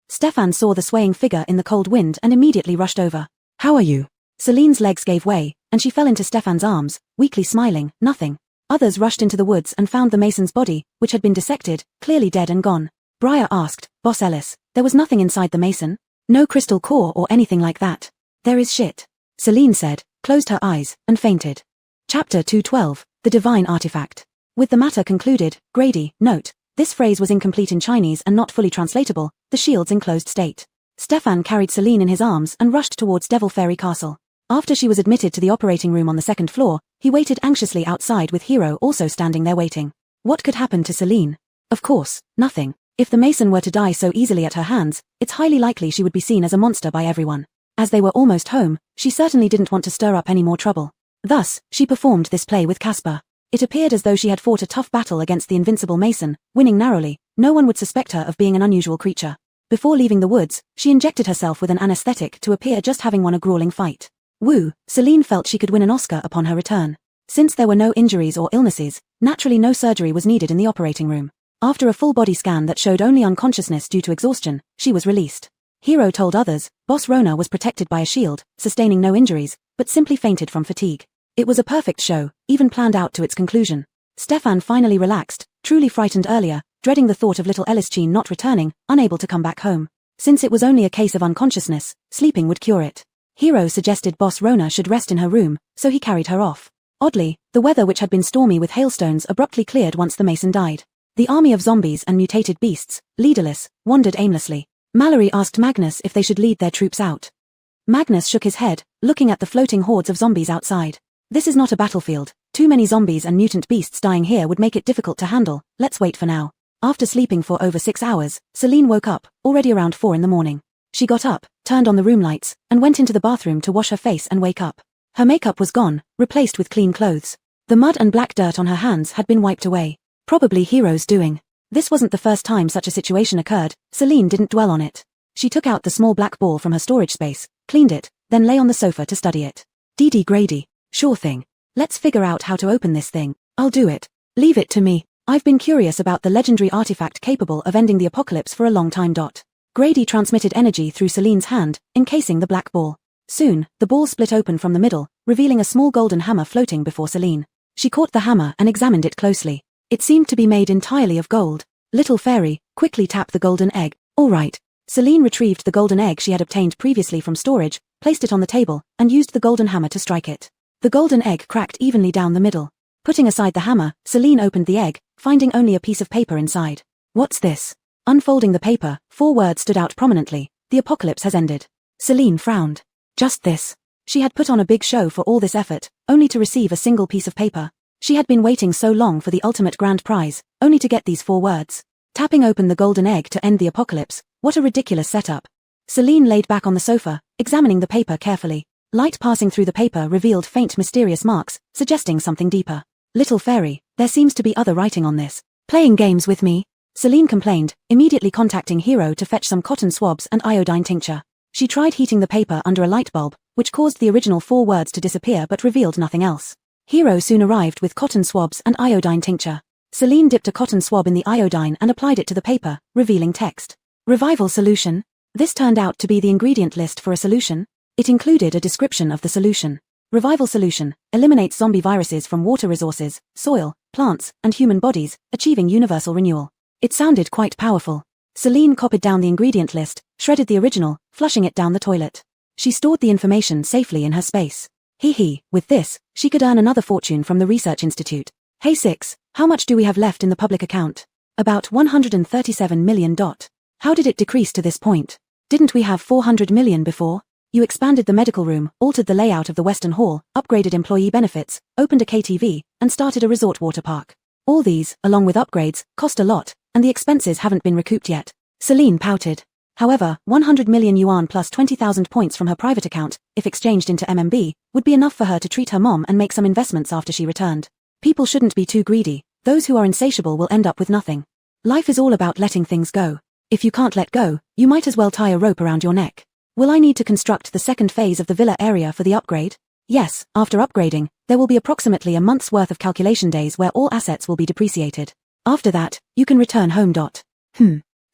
S1: Stefan saw the swaying figure in the cold wind and immediately rushed over. How are you? Celine's legs gave way, and she fell into Stefan's arms, weakly smiling. Nothing. Others rushed into the woods and found the mason's body, which had been dissected, clearly dead and gone. Briar asked, Boss Ellis, there was nothing inside the mason? No crystal core or anything like that. There is shit. Celine said, closed her eyes, and fainted. Chapter 212, The Divine Artifact. With the matter concluded, Grady, note, this phrase was incomplete in Chinese and not fully translatable, the shield's enclosed state. Stefan carried Celine in his arms and rushed towards Devil Fairy Castle. After she was admitted to the operating room on the second floor, he waited anxiously outside with Hero also standing there waiting. What could happen to Celine? Of course, nothing. If the mason were to die so easily at her hands, it's highly likely she would be seen as a monster by everyone. As they were almost home, she certainly didn't want to stir up any more trouble. Thus, she performed this play with Casper. It appeared as though she had fought a tough battle against the invincible mason, winning narrowly. No one would suspect her of being an unusual creature. Before leaving the woods, she injected herself with an anesthetic to appear just having won a grueling fight. Woo, Celine felt she could win an Oscar upon her return. Since there were no injuries or illnesses, naturally no surgery was needed in the operating room. After a full body scan that showed only unconsciousness due to exhaustion, she was released. Hero told others, Boss Rona was protected by a shield, sustaining no injuries, but simply fainted from fatigue. It was a perfect show, even planned out to its conclusion. Stefan finally relaxed, truly frightened earlier, dreading the thought of little Ellis not returning, unable to come back home. Since it was only a case of unconsciousness, sleeping would cure it. Hero suggested Boss Rona should rest in her room, so he carried her off. Oddly, the weather which had been stormy with hailstones abruptly cleared once the mason died. The army of zombies and mutated beasts, leaderless, wandered aimlessly. Mallory asked Magnus if they should lead their troops out. Magnus shook his head, looking at the floating hordes of zombies outside. This is not a battlefield. Too many zombies and mutant beasts dying here would make it difficult to handle. Let's wait for now. After sleeping for over 6 hours, Celine woke up, already around 4 in the morning. She got up, turned on the room lights, and went into the bathroom to wash her face and wake up. Her makeup was gone, replaced with clean clothes. The mud and black dirt on her hands had been wiped away. Probably Hero's doing. This wasn't the first time such a situation occurred. Celine didn't dwell on it. She took out the small black ball from her storage space, cleaned it, then lay on the sofa to study it. D.D. Grady. Sure thing. Let's figure out how to open this thing. I'll do it. Leave it to me. I've been curious about the legendary artifact capable of ending the apocalypse for a long time. Grady transmitted energy through Celine's hand, encasing the black ball. Soon, the ball split open from the middle, revealing a small golden hammer floating before Celine. She caught the hammer and examined it closely. It seemed to be made entirely of gold. Little Fairy, quickly tap the golden egg. All right. Celine retrieved the golden egg she had obtained previously from storage, placed it on the table, and used the golden hammer to strike it. The golden egg cracked evenly down the middle. Putting aside the hammer, Celine opened the egg, finding only a piece of paper inside. What's this? Unfolding the paper, 4 words stood out prominently. The apocalypse has ended. Celine frowned. Just this. She had put on a big show for all this effort, only to receive a single piece of paper. She had been waiting so long for the ultimate grand prize, only to get these 4 words. Tapping open the golden egg to end the apocalypse, what a ridiculous setup. Celine laid back on the sofa, examining the paper carefully. Light passing through the paper revealed faint mysterious marks, suggesting something deeper. Little Fairy, there seems to be other writing on this. Playing games with me? Celine complained, immediately contacting Hero to fetch some cotton swabs and iodine tincture. She tried heating the paper under a light bulb, which caused the original 4 words to disappear but revealed nothing else. Hero soon arrived with cotton swabs and iodine tincture. Celine dipped a cotton swab in the iodine and applied it to the paper, revealing text. Revival solution. This turned out to be the ingredient list for a solution. It included a description of the solution. Revival solution eliminates zombie viruses from water resources, soil, plants, and human bodies, achieving universal renewal. It sounded quite powerful. Celine copied down the ingredient list, shredded the original, flushing it down the toilet. She stored the information safely in her space. With this, she could earn another fortune from the research institute. Hey Six, how much do we have left in the public account? About 137 million. How did it decrease to this point? Didn't we have 400 million before? You expanded the medical room, altered the layout of the Western Hall, upgraded employee benefits, opened a KTV, and started a resort water park. All these, along with upgrades, cost a lot, and the expenses haven't been recouped yet. Celine pouted. However, 100 million yuan plus 20,000 points from her private account, if exchanged into MMB, would be enough for her to treat her mom and make some investments after she returned. People shouldn't be too greedy. Those who are insatiable will end up with nothing. Life is all about letting things go. If you can't let go, you might as well tie a rope around your neck. Will I need to construct the second phase of the villa area for the upgrade? Yes, after upgrading, there will be approximately a month's worth of calculation days where all assets will be depreciated. After that, you can return home.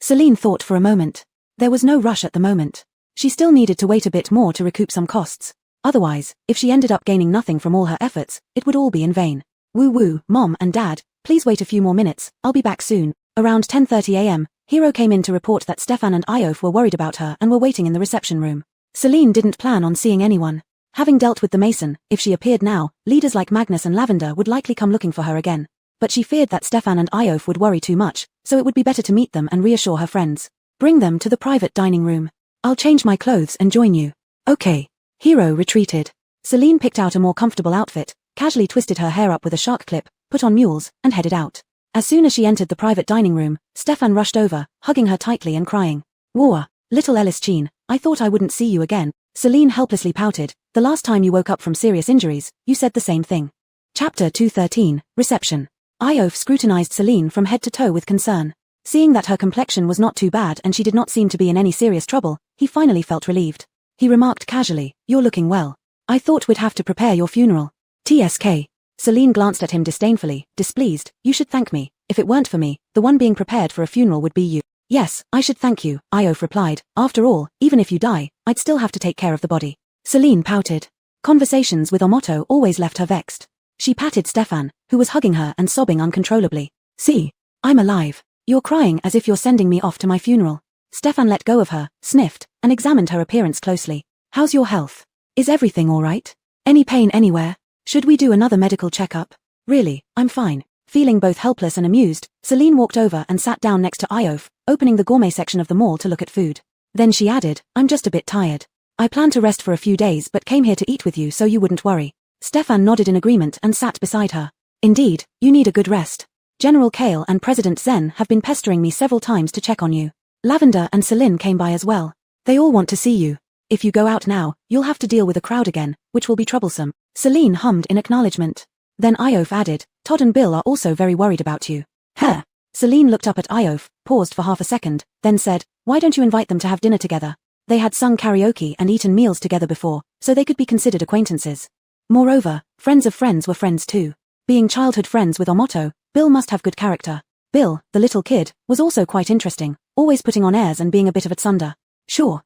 S1: Celine thought for a moment. There was no rush at the moment. She still needed to wait a bit more to recoup some costs. Otherwise, if she ended up gaining nothing from all her efforts, it would all be in vain. Woo, Mom and Dad, please wait a few more minutes, I'll be back soon. Around 10:30 a.m., Hiro came in to report that Stefan and Iof were worried about her and were waiting in the reception room. Celine didn't plan on seeing anyone. Having dealt with the Mason, if she appeared now, leaders like Magnus and Lavender would likely come looking for her again. But she feared that Stefan and Iof would worry too much, so it would be better to meet them and reassure her friends. Bring them to the private dining room. I'll change my clothes and join you. Okay. Hiro retreated. Celine picked out a more comfortable outfit, casually twisted her hair up with a shark clip, put on mules, and headed out. As soon as she entered the private dining room, Stefan rushed over, hugging her tightly and crying. Whoa, little Ellis-Chin, I thought I wouldn't see you again. Celine helplessly pouted. The last time you woke up from serious injuries, you said the same thing. Chapter 213, Reception. Iof scrutinized Celine from head to toe with concern. Seeing that her complexion was not too bad and she did not seem to be in any serious trouble, he finally felt relieved. He remarked casually, you're looking well. I thought we'd have to prepare your funeral. TSK. Celine glanced at him disdainfully, displeased. You should thank me. If it weren't for me, the one being prepared for a funeral would be you. Yes, I should thank you, Iof replied. After all, even if you die, I'd still have to take care of the body. Celine pouted. Conversations with Omoto always left her vexed. She patted Stefan, who was hugging her and sobbing uncontrollably. See, I'm alive. You're crying as if you're sending me off to my funeral. Stefan let go of her, sniffed, and examined her appearance closely. How's your health? Is everything all right? Any pain anywhere? Should we do another medical checkup? Really, I'm fine. Feeling both helpless and amused, Celine walked over and sat down next to Iof, opening the gourmet section of the mall to look at food. Then she added, I'm just a bit tired. I planned to rest for a few days but came here to eat with you so you wouldn't worry. Stefan nodded in agreement and sat beside her. Indeed, you need a good rest. General Kale and President Zen have been pestering me several times to check on you. Lavender and Celine came by as well. They all want to see you. If you go out now, you'll have to deal with a crowd again, which will be troublesome. Celine hummed in acknowledgement. Then Iof added, Todd and Bill are also very worried about you. Huh. Celine looked up at Iof, paused for half a second, then said, why don't you invite them to have dinner together? They had sung karaoke and eaten meals together before, so they could be considered acquaintances. Moreover, friends of friends were friends too. Being childhood friends with Omoto, Bill must have good character. Bill, the little kid, was also quite interesting, always putting on airs and being a bit of a tsunder. Sure.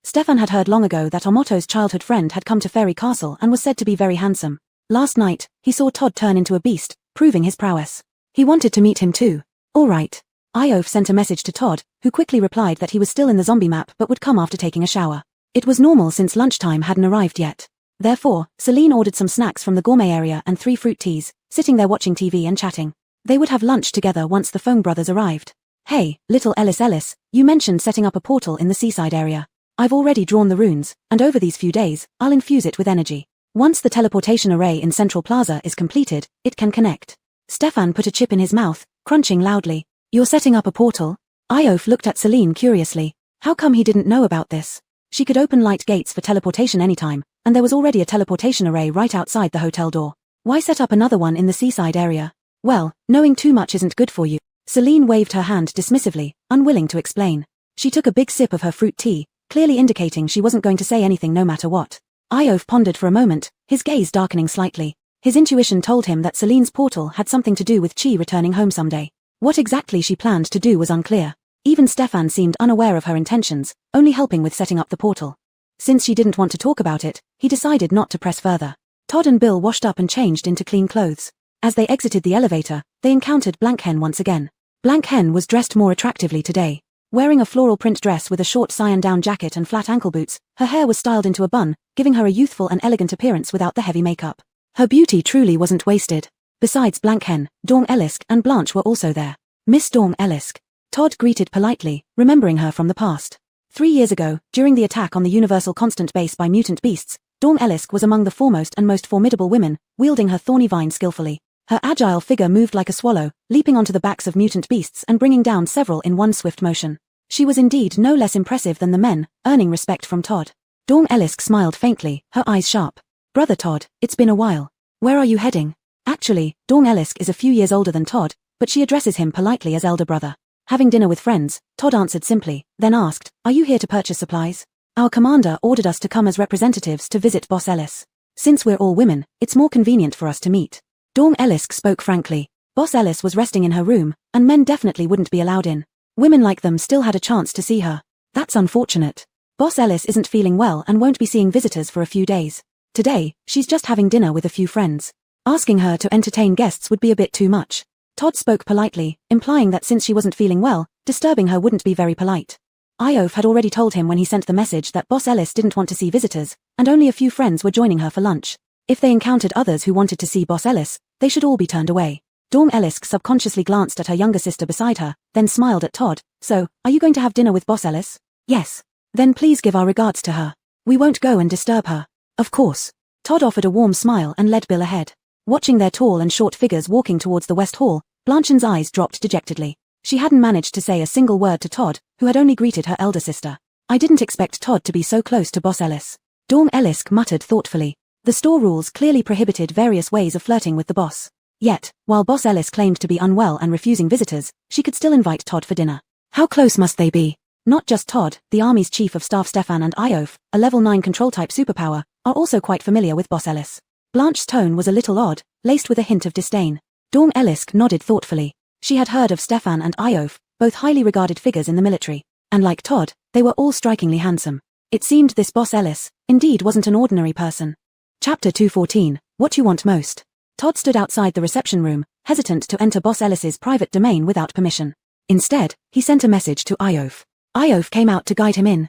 S1: Stefan had heard long ago that Omoto's childhood friend had come to Fairy Castle and was said to be very handsome. Last night, he saw Todd turn into a beast, proving his prowess. He wanted to meet him too. All right. Iof sent a message to Todd, who quickly replied that he was still in the zombie map but would come after taking a shower. It was normal since lunchtime hadn't arrived yet. Therefore, Celine ordered some snacks from the gourmet area and 3 fruit teas, sitting there watching TV and chatting. They would have lunch together once the Fong brothers arrived. Hey, little Ellis, you mentioned setting up a portal in the seaside area. I've already drawn the runes, and over these few days, I'll infuse it with energy. Once the teleportation array in Central Plaza is completed, it can connect. Stefan put a chip in his mouth, crunching loudly. You're setting up a portal? Iof looked at Celine curiously. How come he didn't know about this? She could open light gates for teleportation anytime, and there was already a teleportation array right outside the hotel door. Why set up another one in the seaside area? Well, knowing too much isn't good for you. Celine waved her hand dismissively, unwilling to explain. She took a big sip of her fruit tea, clearly indicating she wasn't going to say anything no matter what. Iof pondered for a moment, his gaze darkening slightly. His intuition told him that Celine's portal had something to do with Chi returning home someday. What exactly she planned to do was unclear. Even Stefan seemed unaware of her intentions, only helping with setting up the portal. Since she didn't want to talk about it, he decided not to press further. Todd and Bill washed up and changed into clean clothes. As they exited the elevator, they encountered Blankhen once again. Blankhen was dressed more attractively today. Wearing a floral print dress with a short cyan down jacket and flat ankle boots, her hair was styled into a bun, giving her a youthful and elegant appearance without the heavy makeup. Her beauty truly wasn't wasted. Besides Blankhen, Dawn Elisk and Blanche were also there. Miss Dawn Elisk. Todd greeted politely, remembering her from the past. 3 years ago, during the attack on the Universal Constant Base by mutant beasts, Dawn Elisk was among the foremost and most formidable women, wielding her thorny vine skillfully. Her agile figure moved like a swallow, leaping onto the backs of mutant beasts and bringing down several in one swift motion. She was indeed no less impressive than the men, earning respect from Todd. Dawn Ellisk smiled faintly, her eyes sharp. Brother Todd, it's been a while. Where are you heading? Actually, Dawn Ellisk is a few years older than Todd, but she addresses him politely as elder brother. Having dinner with friends, Todd answered simply, then asked, are you here to purchase supplies? Our commander ordered us to come as representatives to visit Boss Ellis. Since we're all women, it's more convenient for us to meet. Dawn Ellisk spoke frankly. Boss Ellis was resting in her room, and men definitely wouldn't be allowed in. Women like them still had a chance to see her. That's unfortunate. Boss Ellis isn't feeling well and won't be seeing visitors for a few days. Today, she's just having dinner with a few friends. Asking her to entertain guests would be a bit too much. Todd spoke politely, implying that since she wasn't feeling well, disturbing her wouldn't be very polite. Iof had already told him when he sent the message that Boss Ellis didn't want to see visitors, and only a few friends were joining her for lunch. If they encountered others who wanted to see Boss Ellis, they should all be turned away. Dawn Ellisk subconsciously glanced at her younger sister beside her, then smiled at Todd. So, are you going to have dinner with Boss Ellis? Yes. Then please give our regards to her. We won't go and disturb her. Of course. Todd offered a warm smile and led Bill ahead. Watching their tall and short figures walking towards the West Hall, Blanche's eyes dropped dejectedly. She hadn't managed to say a single word to Todd, who had only greeted her elder sister. I didn't expect Todd to be so close to Boss Ellis. Dawn Ellisk muttered thoughtfully. The store rules clearly prohibited various ways of flirting with the boss. Yet, while Boss Ellis claimed to be unwell and refusing visitors, she could still invite Todd for dinner. How close must they be? Not just Todd, the Army's Chief of Staff Stefan and Iof, a level 9 control-type superpower, are also quite familiar with Boss Ellis. Blanche's tone was a little odd, laced with a hint of disdain. Dawn Ellisk nodded thoughtfully. She had heard of Stefan and Iof, both highly regarded figures in the military. And like Todd, they were all strikingly handsome. It seemed this Boss Ellis, indeed, wasn't an ordinary person. Chapter 214, What You Want Most. Todd stood outside the reception room, hesitant to enter Boss Ellis's private domain without permission. Instead, he sent a message to Iof. Iof came out to guide him in.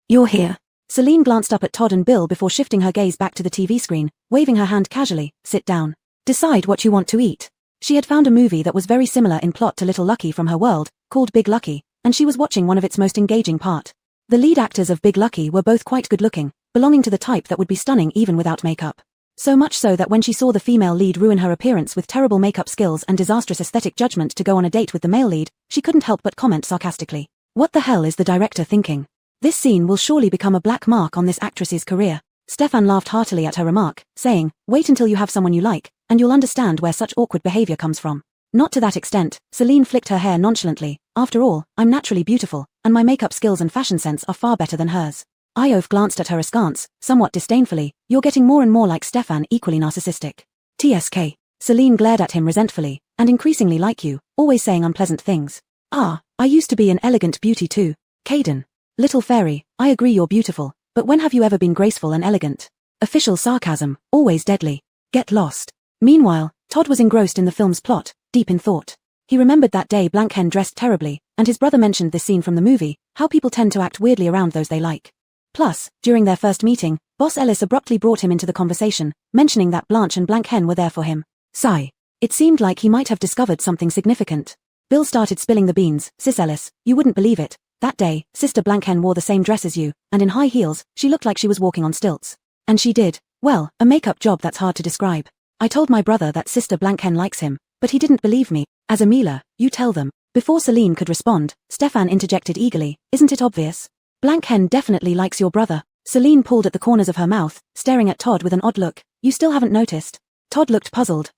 S1: You're here. Celine glanced up at Todd and Bill before shifting her gaze back to the TV screen, waving her hand casually. Sit down. Decide what you want to eat. She had found a movie that was very similar in plot to Little Lucky from her world, called Big Lucky, and she was watching one of its most engaging part. The lead actors of Big Lucky were both quite good-looking, belonging to the type that would be stunning even without makeup. So much so that when she saw the female lead ruin her appearance with terrible makeup skills and disastrous aesthetic judgment to go on a date with the male lead, she couldn't help but comment sarcastically. What the hell is the director thinking? This scene will surely become a black mark on this actress's career. Stefan laughed heartily at her remark, saying, wait until you have someone you like, and you'll understand where such awkward behavior comes from. Not to that extent, Celine flicked her hair nonchalantly. After all, I'm naturally beautiful, and my makeup skills and fashion sense are far better than hers. Iof glanced at her askance, somewhat disdainfully. You're getting more and more like Stefan, equally narcissistic. TSK. Celine glared at him resentfully, and increasingly like you, always saying unpleasant things. I used to be an elegant beauty too. Caden. Little fairy, I agree you're beautiful, but when have you ever been graceful and elegant? Official sarcasm, always deadly. Get lost. Meanwhile, Todd was engrossed in the film's plot, deep in thought. He remembered that day Blankhen dressed terribly, and his brother mentioned this scene from the movie, how people tend to act weirdly around those they like. Plus, during their first meeting, Boss Ellis abruptly brought him into the conversation, mentioning that Blanche and Blankhen were there for him. Sigh. It seemed like he might have discovered something significant. Bill started spilling the beans. Sis Ellis, you wouldn't believe it. That day, Sister Blankhen wore the same dress as you, and in high heels, she looked like she was walking on stilts. And she did. Well, a makeup job that's hard to describe. I told my brother that Sister Blankhen likes him, but he didn't believe me. As Amila, you tell them. Before Celine could respond, Stefan interjected eagerly. Isn't it obvious? Blankhen definitely likes your brother. Celine pulled at the corners of her mouth, staring at Todd with an odd look. You still haven't noticed? Todd looked puzzled.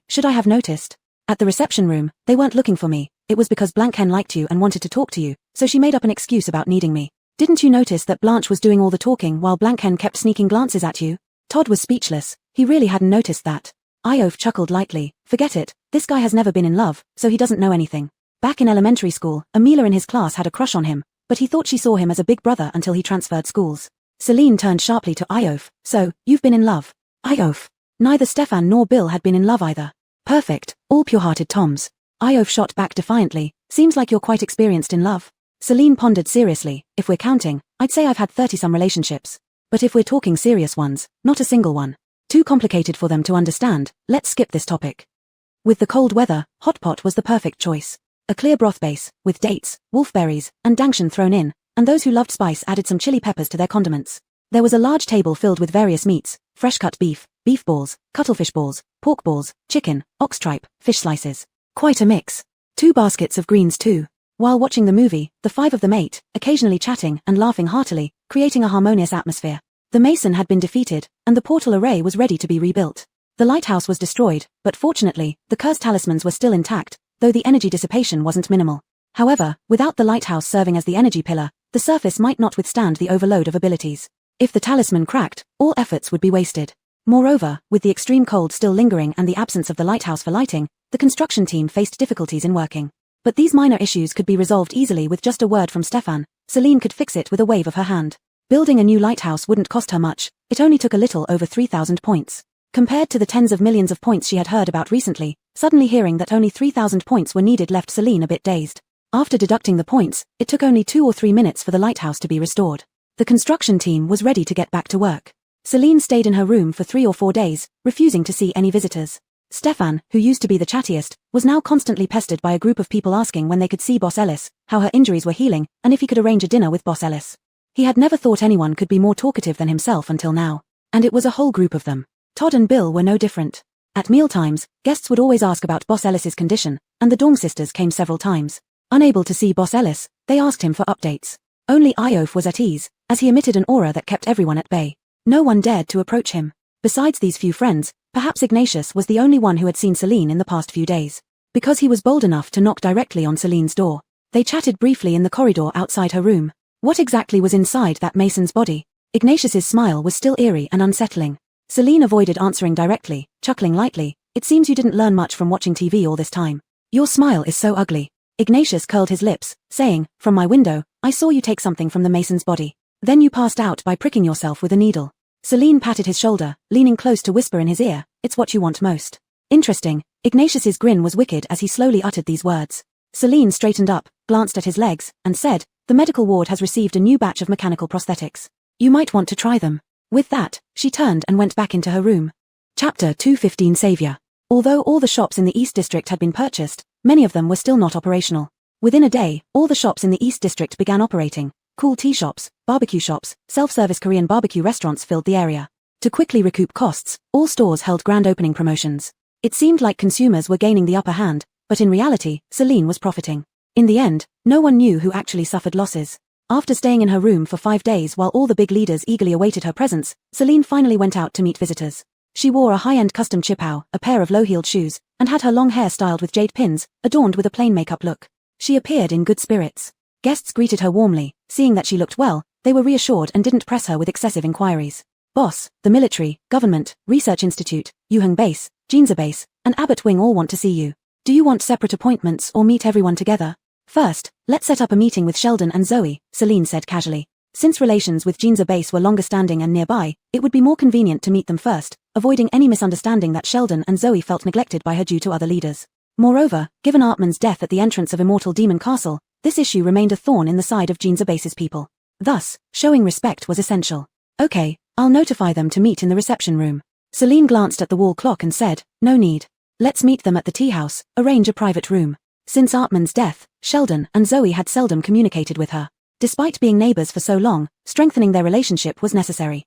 S1: Should I have noticed? At the reception room, they weren't looking for me. It was because Blankhen liked you and wanted to talk to you, so she made up an excuse about needing me. Didn't you notice that Blanche was doing all the talking while Blankhen kept sneaking glances at you? Todd was speechless. He really hadn't noticed that. Iof chuckled lightly. Forget it, this guy has never been in love, so he doesn't know anything. Back in elementary school, Amila in his class had a crush on him, but he thought she saw him as a big brother until he transferred schools. Celine turned sharply to Iof. So, you've been in love? Iof. Neither Stefan nor Bill had been in love either. Perfect, all pure-hearted Toms. Iof shot back defiantly. Seems like you're quite experienced in love. Celine pondered seriously. If we're counting, I'd say I've had 30-some relationships. But if we're talking serious ones, not a single one. Too complicated for them to understand, let's skip this topic. With the cold weather, hot pot was the perfect choice. A clear broth base, with dates, wolfberries, and dangshan thrown in, and those who loved spice added some chili peppers to their condiments. There was a large table filled with various meats, fresh-cut beef, beef balls, cuttlefish balls, pork balls, chicken, ox tripe, fish slices. Quite a mix. 2 baskets of greens too. While watching the movie, the five of them ate, occasionally chatting and laughing heartily, creating a harmonious atmosphere. The Mason had been defeated, and the portal array was ready to be rebuilt. The lighthouse was destroyed, but fortunately, the cursed talismans were still intact, though the energy dissipation wasn't minimal. However, without the lighthouse serving as the energy pillar, the surface might not withstand the overload of abilities. If the talisman cracked, all efforts would be wasted. Moreover, with the extreme cold still lingering and the absence of the lighthouse for lighting, the construction team faced difficulties in working. But these minor issues could be resolved easily with just a word from Stefan. Celine could fix it with a wave of her hand. Building a new lighthouse wouldn't cost her much, it only took a little over 3,000 points. Compared to the tens of millions of points she had heard about recently, suddenly hearing that only 3,000 points were needed left Celine a bit dazed. After deducting the points, it took only 2 or 3 minutes for the lighthouse to be restored. The construction team was ready to get back to work. Celine stayed in her room for 3 or 4 days, refusing to see any visitors. Stefan, who used to be the chattiest, was now constantly pestered by a group of people asking when they could see Boss Ellis, how her injuries were healing, and if he could arrange a dinner with Boss Ellis. He had never thought anyone could be more talkative than himself until now. And it was a whole group of them. Todd and Bill were no different. At mealtimes, guests would always ask about Boss Ellis's condition, and the Dong sisters came several times. Unable to see Boss Ellis, they asked him for updates. Only Iof was at ease, as he emitted an aura that kept everyone at bay. No one dared to approach him. Besides these few friends, perhaps Ignatius was the only one who had seen Celine in the past few days. Because he was bold enough to knock directly on Celine's door. They chatted briefly in the corridor outside her room. What exactly was inside that Mason's body? Ignatius's smile was still eerie and unsettling. Celine avoided answering directly, chuckling lightly. It seems you didn't learn much from watching TV all this time. Your smile is so ugly. Ignatius curled his lips, saying, from my window, I saw you take something from the Mason's body. Then you passed out by pricking yourself with a needle. Celine patted his shoulder, leaning close to whisper in his ear, it's what you want most. Interesting. Ignatius's grin was wicked as he slowly uttered these words. Celine straightened up, glanced at his legs, and said, the medical ward has received a new batch of mechanical prosthetics. You might want to try them. With that, she turned and went back into her room. Chapter 215 Savior. Although all the shops in the East District had been purchased, many of them were still not operational. Within a day, all the shops in the East District began operating. Cool tea shops, barbecue shops, self-service Korean barbecue restaurants filled the area. To quickly recoup costs, all stores held grand opening promotions. It seemed like consumers were gaining the upper hand, but in reality, Celine was profiting. In the end, no one knew who actually suffered losses. After staying in her room for 5 days while all the big leaders eagerly awaited her presence, Celine finally went out to meet visitors. She wore a high-end custom chipao, a pair of low-heeled shoes, and had her long hair styled with jade pins, adorned with a plain makeup look. She appeared in good spirits. Guests greeted her warmly. Seeing that she looked well, they were reassured and didn't press her with excessive inquiries. Boss, the military, government, research institute, Yuheng Base, Jinza Base, and Abbott Wing all want to see you. Do you want separate appointments or meet everyone together? First, let's set up a meeting with Sheldon and Zoe, Celine said casually. Since relations with Jinza Base were longer standing and nearby, it would be more convenient to meet them first, avoiding any misunderstanding that Sheldon and Zoe felt neglected by her due to other leaders. Moreover, given Artman's death at the entrance of Immortal Demon Castle, this issue remained a thorn in the side of Jinza Base's people. Thus, showing respect was essential. Okay, I'll notify them to meet in the reception room. Celine glanced at the wall clock and said, no need. Let's meet them at the tea house, arrange a private room. Since Artman's death, Sheldon and Zoe had seldom communicated with her. Despite being neighbors for so long, strengthening their relationship was necessary.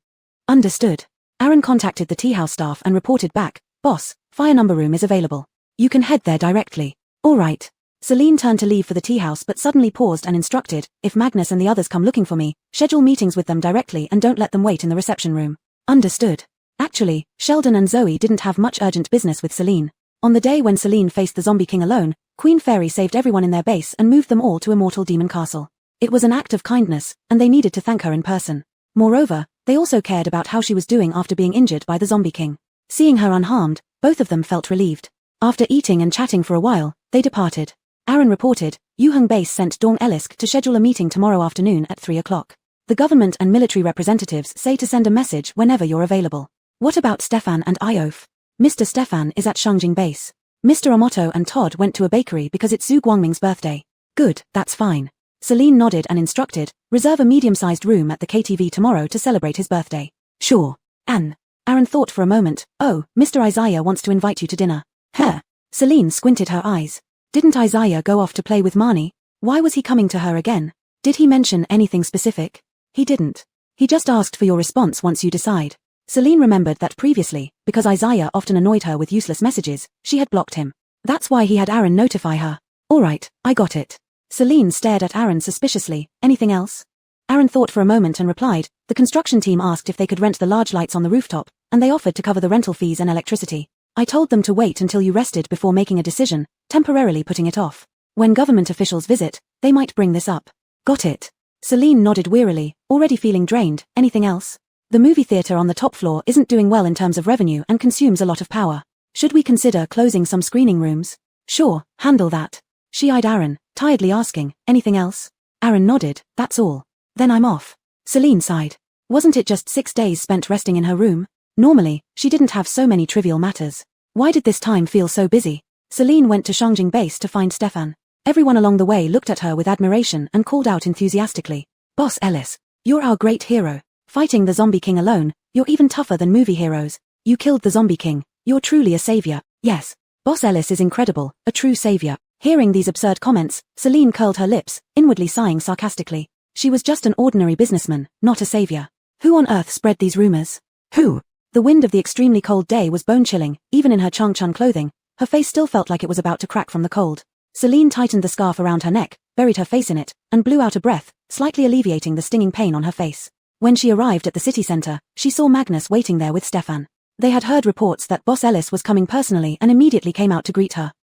S1: Understood. Aaron contacted the tea house staff and reported back, boss, fire number room is available. You can head there directly. All right. Celine turned to leave for the tea house but suddenly paused and instructed, if Magnus and the others come looking for me, schedule meetings with them directly and don't let them wait in the reception room. Understood. Actually, Sheldon and Zoe didn't have much urgent business with Celine. On the day when Celine faced the Zombie King alone, Queen Fairy saved everyone in their base and moved them all to Immortal Demon Castle. It was an act of kindness, and they needed to thank her in person. Moreover, they also cared about how she was doing after being injured by the Zombie King. Seeing her unharmed, both of them felt relieved. After eating and chatting for a while, they departed. Aaron reported, Yuheng Base sent Dong Elisk to schedule a meeting tomorrow afternoon at 3 o'clock. The government and military representatives say to send a message whenever you're available. What about Stefan and Iof? Mr. Stefan is at Shangjing Base. Mr. Omoto and Todd went to a bakery because it's Zhu Guangming's birthday. Good, that's fine. Celine nodded and instructed, reserve a medium-sized room at the KTV tomorrow to celebrate his birthday. Sure. Aaron thought for a moment, oh, Mr. Isaiah wants to invite you to dinner. Huh. Celine squinted her eyes. Didn't Isaiah go off to play with Marnie? Why was he coming to her again? Did he mention anything specific? He didn't. He just asked for your response once you decide. Celine remembered that previously, because Isaiah often annoyed her with useless messages, she had blocked him. That's why he had Aaron notify her. Alright, I got it. Celine stared at Aaron suspiciously. Anything else? Aaron thought for a moment and replied, the construction team asked if they could rent the large lights on the rooftop, and they offered to cover the rental fees and electricity. I told them to wait until you rested before making a decision, temporarily putting it off. When government officials visit, they might bring this up. Got it. Celine nodded wearily, already feeling drained. Anything else? The movie theater on the top floor isn't doing well in terms of revenue and consumes a lot of power. Should we consider closing some screening rooms? Sure, handle that. She eyed Aaron, tiredly asking, anything else? Aaron nodded, that's all. Then I'm off. Celine sighed. Wasn't it just 6 days spent resting in her room? Normally, she didn't have so many trivial matters. Why did this time feel so busy? Celine went to Shangjing base to find Stefan. Everyone along the way looked at her with admiration and called out enthusiastically. Boss Ellis, you're our great hero. Fighting the Zombie King alone, you're even tougher than movie heroes. You killed the Zombie King. You're truly a savior. Yes. Boss Ellis is incredible, a true savior. Hearing these absurd comments, Celine curled her lips, inwardly sighing sarcastically. She was just an ordinary businessman, not a savior. Who on earth spread these rumors? Who? The wind of the extremely cold day was bone-chilling, even in her Changchun clothing. Her face still felt like it was about to crack from the cold. Celine tightened the scarf around her neck, buried her face in it, and blew out a breath, slightly alleviating the stinging pain on her face. When she arrived at the city center, she saw Magnus waiting there with Stefan. They had heard reports that Boss Ellis was coming personally and immediately came out to greet her.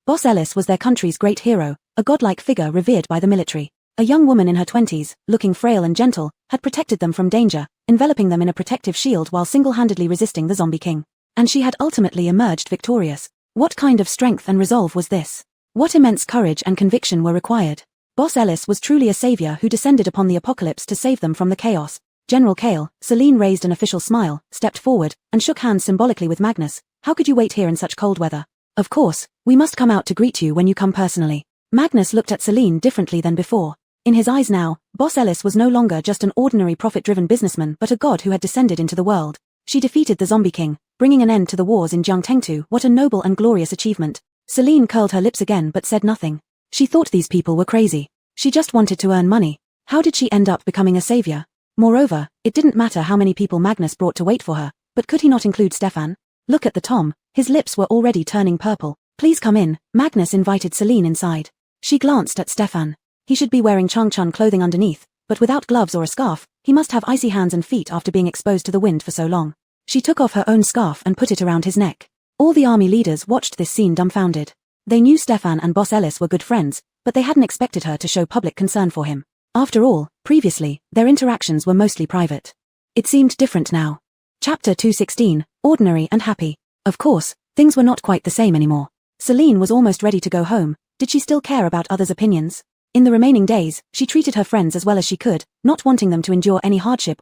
S1: Boss Ellis was their country's great hero, a godlike figure revered by the military. A young woman in her 20s, looking frail and gentle, had protected them from danger, enveloping them in a protective shield while single-handedly resisting the Zombie King. And she had ultimately emerged victorious. What kind of strength and resolve was this? What immense courage and conviction were required? Boss Ellis was truly a savior who descended upon the apocalypse to save them from the chaos. General Kale, Celine raised an official smile, stepped forward, and shook hands symbolically with Magnus. How could you wait here in such cold weather? Of course, we must come out to greet you when you come personally. Magnus looked at Celine differently than before. In his eyes now, Boss Ellis was no longer just an ordinary profit-driven businessman but a god who had descended into the world. She defeated the Zombie King, bringing an end to the wars in Jiangtengtu. What a noble and glorious achievement. Celine curled her lips again but said nothing. She thought these people were crazy. She just wanted to earn money. How did she end up becoming a savior? Moreover, it didn't matter how many people Magnus brought to wait for her, but could he not include Stefan? Look at the Tom, his lips were already turning purple. Please come in, Magnus invited Celine inside. She glanced at Stefan. He should be wearing Changchun clothing underneath, but without gloves or a scarf, he must have icy hands and feet after being exposed to the wind for so long. She took off her own scarf and put it around his neck. All the army leaders watched this scene dumbfounded. They knew Stefan and Boss Ellis were good friends, but they hadn't expected her to show public concern for him. After all, previously, their interactions were mostly private. It seemed different now. Chapter 216, Ordinary and Happy. Of course, things were not quite the same anymore. Celine was almost ready to go home. Did she still care about others' opinions? In the remaining days, she treated her friends as well as she could, not wanting them to endure any hardship.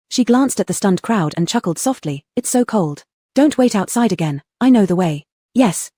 S1: She glanced at the stunned crowd and chuckled softly. It's so cold. Don't wait outside again, I know the way. Yes,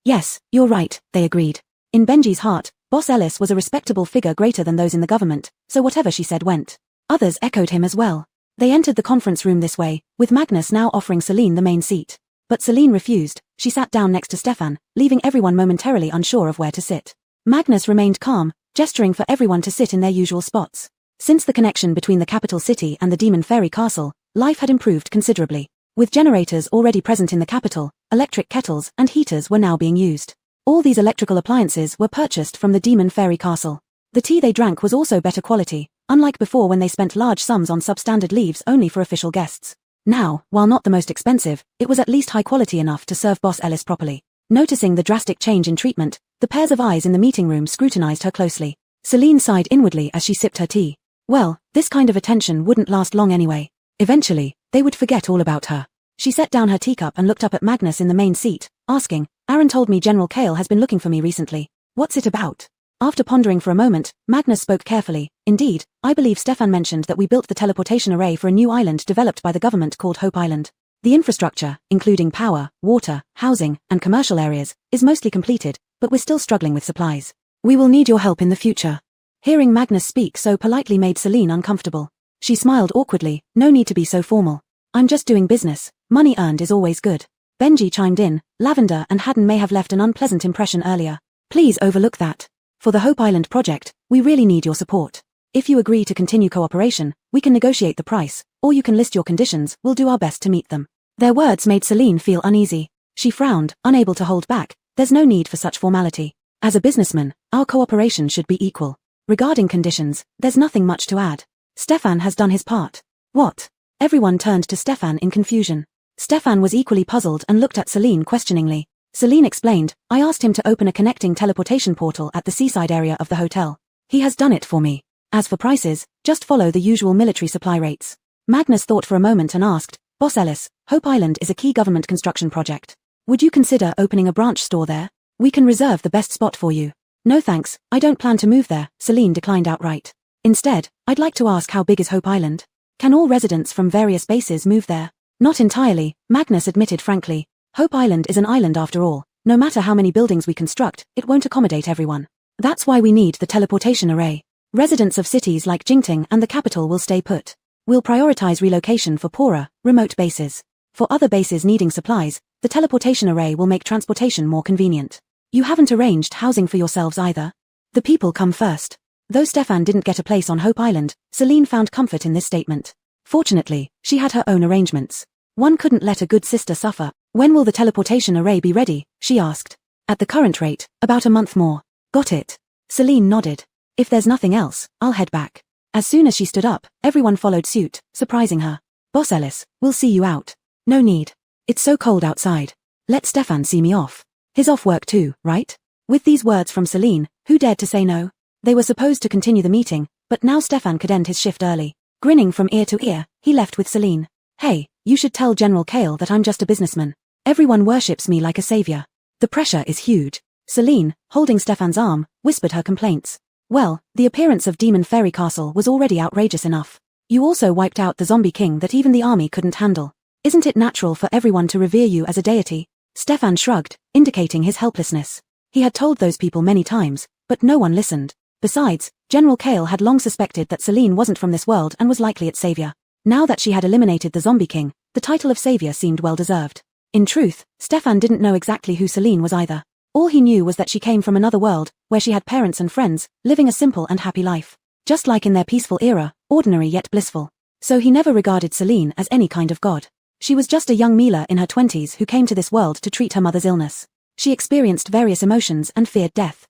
S1: you're right, they agreed. In Benji's heart, Boss Ellis was a respectable figure greater than those in the government, so whatever she said went. Others echoed him as well. They entered the conference room this way, with Magnus now offering Celine the main seat. But Celine refused. She sat down next to Stefan, leaving everyone momentarily unsure of where to sit. Magnus remained calm, gesturing for everyone to sit in their usual spots. Since the connection between the capital city and the Demon Fairy Castle, life had improved considerably. With generators already present in the capital, electric kettles and heaters were now being used. All these electrical appliances were purchased from the Demon Fairy Castle. The tea they drank was also better quality, unlike before when they spent large sums on substandard leaves only for official guests. Now, while not the most expensive, it was at least high quality enough to serve Boss Ellis properly. Noticing the drastic change in treatment, the pairs of eyes in the meeting room scrutinized her closely. Celine sighed inwardly as she sipped her tea. Well, this kind of attention wouldn't last long anyway. Eventually, they would forget all about her. She set down her teacup and looked up at Magnus in the main seat, asking, Aaron told me General Kale has been looking for me recently. What's it about? After pondering for a moment, Magnus spoke carefully. Indeed, I believe Stefan mentioned that we built the teleportation array for a new island developed by the government called Hope Island. The infrastructure, including power, water, housing, and commercial areas, is mostly completed, but we're still struggling with supplies. We will need your help in the future. Hearing Magnus speak so politely made Celine uncomfortable. She smiled awkwardly. No need to be so formal. I'm just doing business. Money earned is always good. Benji chimed in. Lavender and Haddon may have left an unpleasant impression earlier. Please overlook that. For the Hope Island project, we really need your support. If you agree to continue cooperation, we can negotiate the price, or you can list your conditions. We'll do our best to meet them. Their words made Celine feel uneasy. She frowned, unable to hold back. There's no need for such formality. As a businessman, our cooperation should be equal. Regarding conditions, there's nothing much to add. Stefan has done his part. What? Everyone turned to Stefan in confusion. Stefan was equally puzzled and looked at Celine questioningly. Celine explained, I asked him to open a connecting teleportation portal at the seaside area of the hotel. He has done it for me. As for prices, just follow the usual military supply rates. Magnus thought for a moment and asked, Boss Ellis, Hope Island is a key government construction project. Would you consider opening a branch store there? We can reserve the best spot for you. No thanks, I don't plan to move there, Celine declined outright. Instead, I'd like to ask how big is Hope Island? Can all residents from various bases move there? Not entirely, Magnus admitted frankly. Hope Island is an island after all. No matter how many buildings we construct, it won't accommodate everyone. That's why we need the teleportation array. Residents of cities like Jingting and the capital will stay put. We'll prioritize relocation for poorer, remote bases. For other bases needing supplies, the teleportation array will make transportation more convenient. You haven't arranged housing for yourselves either. The people come first. Though Stefan didn't get a place on Hope Island, Celine found comfort in this statement. Fortunately, she had her own arrangements. One couldn't let a good sister suffer. When will the teleportation array be ready? She asked. At the current rate, about a month more. Got it. Celine nodded. If there's nothing else, I'll head back. As soon as she stood up, everyone followed suit, surprising her. Boss Ellis, we'll see you out. No need. It's so cold outside. Let Stefan see me off. He's off work too, right? With these words from Celine, who dared to say no? They were supposed to continue the meeting, but now Stefan could end his shift early. Grinning from ear to ear, he left with Celine. Hey, you should tell General Kale that I'm just a businessman. Everyone worships me like a savior. The pressure is huge. Celine, holding Stefan's arm, whispered her complaints. Well, the appearance of Demon Fairy Castle was already outrageous enough. You also wiped out the zombie king that even the army couldn't handle. Isn't it natural for everyone to revere you as a deity? Stefan shrugged, indicating his helplessness. He had told those people many times, but no one listened. Besides, General Kale had long suspected that Celine wasn't from this world and was likely its savior. Now that she had eliminated the zombie king, the title of savior seemed well deserved. In truth, Stefan didn't know exactly who Celine was either. All he knew was that she came from another world, where she had parents and friends, living a simple and happy life. Just like in their peaceful era, ordinary yet blissful. So he never regarded Celine as any kind of god. She was just a young Mila in her 20s who came to this world to treat her mother's illness. She experienced various emotions and feared death.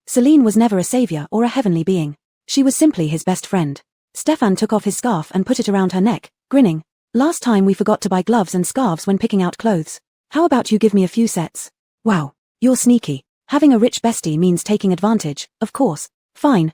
S1: Celine was never a savior or a heavenly being. She was simply his best friend. Stefan took off his scarf and put it around her neck, grinning. Last time we forgot to buy gloves and scarves when picking out clothes. How about you give me a few sets? Wow, you're sneaky. Having a rich bestie means taking advantage, of course. Fine,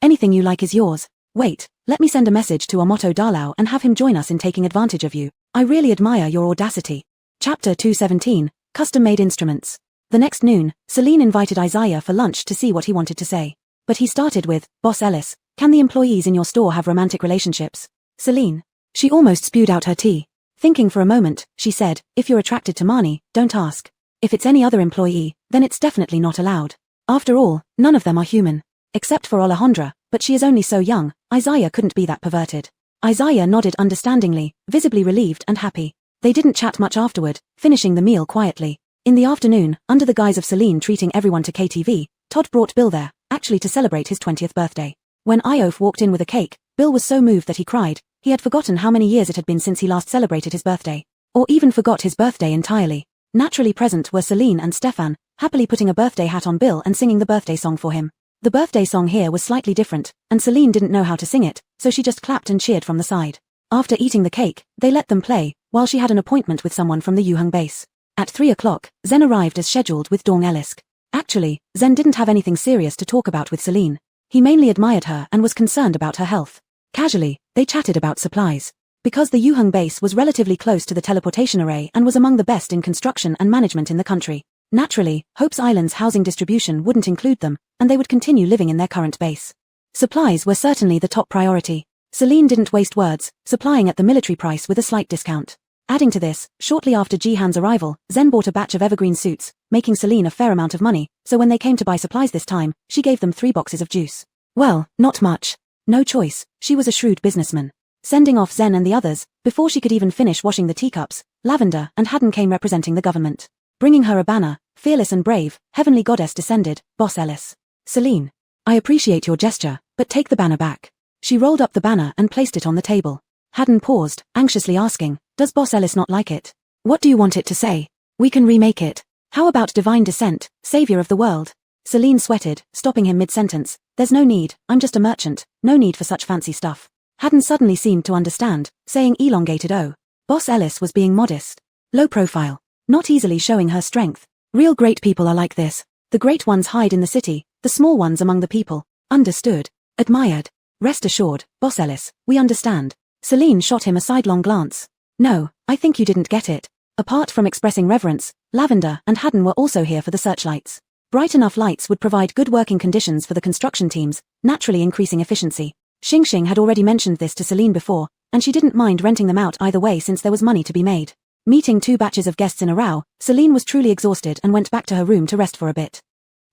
S1: anything you like is yours. Wait, let me send a message to Omoto Darlau and have him join us in taking advantage of you. I really admire your audacity. Chapter 217, Custom-Made Instruments. The next noon, Celine invited Isaiah for lunch to see what he wanted to say. But he started with, Boss Ellis, can the employees in your store have romantic relationships? Celine. She almost spewed out her tea. Thinking for a moment, she said, if you're attracted to Marnie, don't ask. If it's any other employee, then it's definitely not allowed. After all, none of them are human. Except for Alejandra, but she is only so young, Isaiah couldn't be that perverted. Isaiah nodded understandingly, visibly relieved and happy. They didn't chat much afterward, finishing the meal quietly. In the afternoon, under the guise of Celine treating everyone to KTV, Todd brought Bill there, actually to celebrate his 20th birthday. When Iof walked in with a cake, Bill was so moved that he cried. He had forgotten how many years it had been since he last celebrated his birthday. Or even forgot his birthday entirely. Naturally present were Celine and Stefan, happily putting a birthday hat on Bill and singing the birthday song for him. The birthday song here was slightly different, and Celine didn't know how to sing it, so she just clapped and cheered from the side. After eating the cake, they let them play, while she had an appointment with someone from the Yuheng base. At 3 o'clock, Zen arrived as scheduled with Dong Elisk. Actually, Zen didn't have anything serious to talk about with Celine. He mainly admired her and was concerned about her health. Casually, they chatted about supplies. Because the Yuheng base was relatively close to the teleportation array and was among the best in construction and management in the country. Naturally, Hope's Island's housing distribution wouldn't include them, and they would continue living in their current base. Supplies were certainly the top priority. Celine didn't waste words, supplying at the military price with a slight discount. Adding to this, shortly after Jihan's arrival, Zen bought a batch of evergreen suits, making Celine a fair amount of money, so when they came to buy supplies this time, she gave them 3 boxes of juice. Well, not much. No choice, she was a shrewd businessman. Sending off Zen and the others, before she could even finish washing the teacups, Lavender and Haddon came representing the government. Bringing her a banner, fearless and brave, heavenly goddess descended, Boss Ellis. Celine. I appreciate your gesture, but take the banner back. She rolled up the banner and placed it on the table. Haddon paused, anxiously asking, does Boss Ellis not like it? What do you want it to say? We can remake it. How about divine descent, savior of the world? Celine sweated, stopping him mid-sentence. There's no need, I'm just a merchant, no need for such fancy stuff. Hadn't suddenly seemed to understand, saying elongated oh. Boss Ellis was being modest. Low profile. Not easily showing her strength. Real great people are like this. The great ones hide in the city, the small ones among the people. Understood. Admired. Rest assured, Boss Ellis, we understand. Celine shot him a sidelong glance. No, I think you didn't get it. Apart from expressing reverence, Lavender and Haddon were also here for the searchlights. Bright enough lights would provide good working conditions for the construction teams, naturally increasing efficiency. Xing had already mentioned this to Celine before, and she didn't mind renting them out either way since there was money to be made. Meeting 2 batches of guests in a row, Celine was truly exhausted and went back to her room to rest for a bit.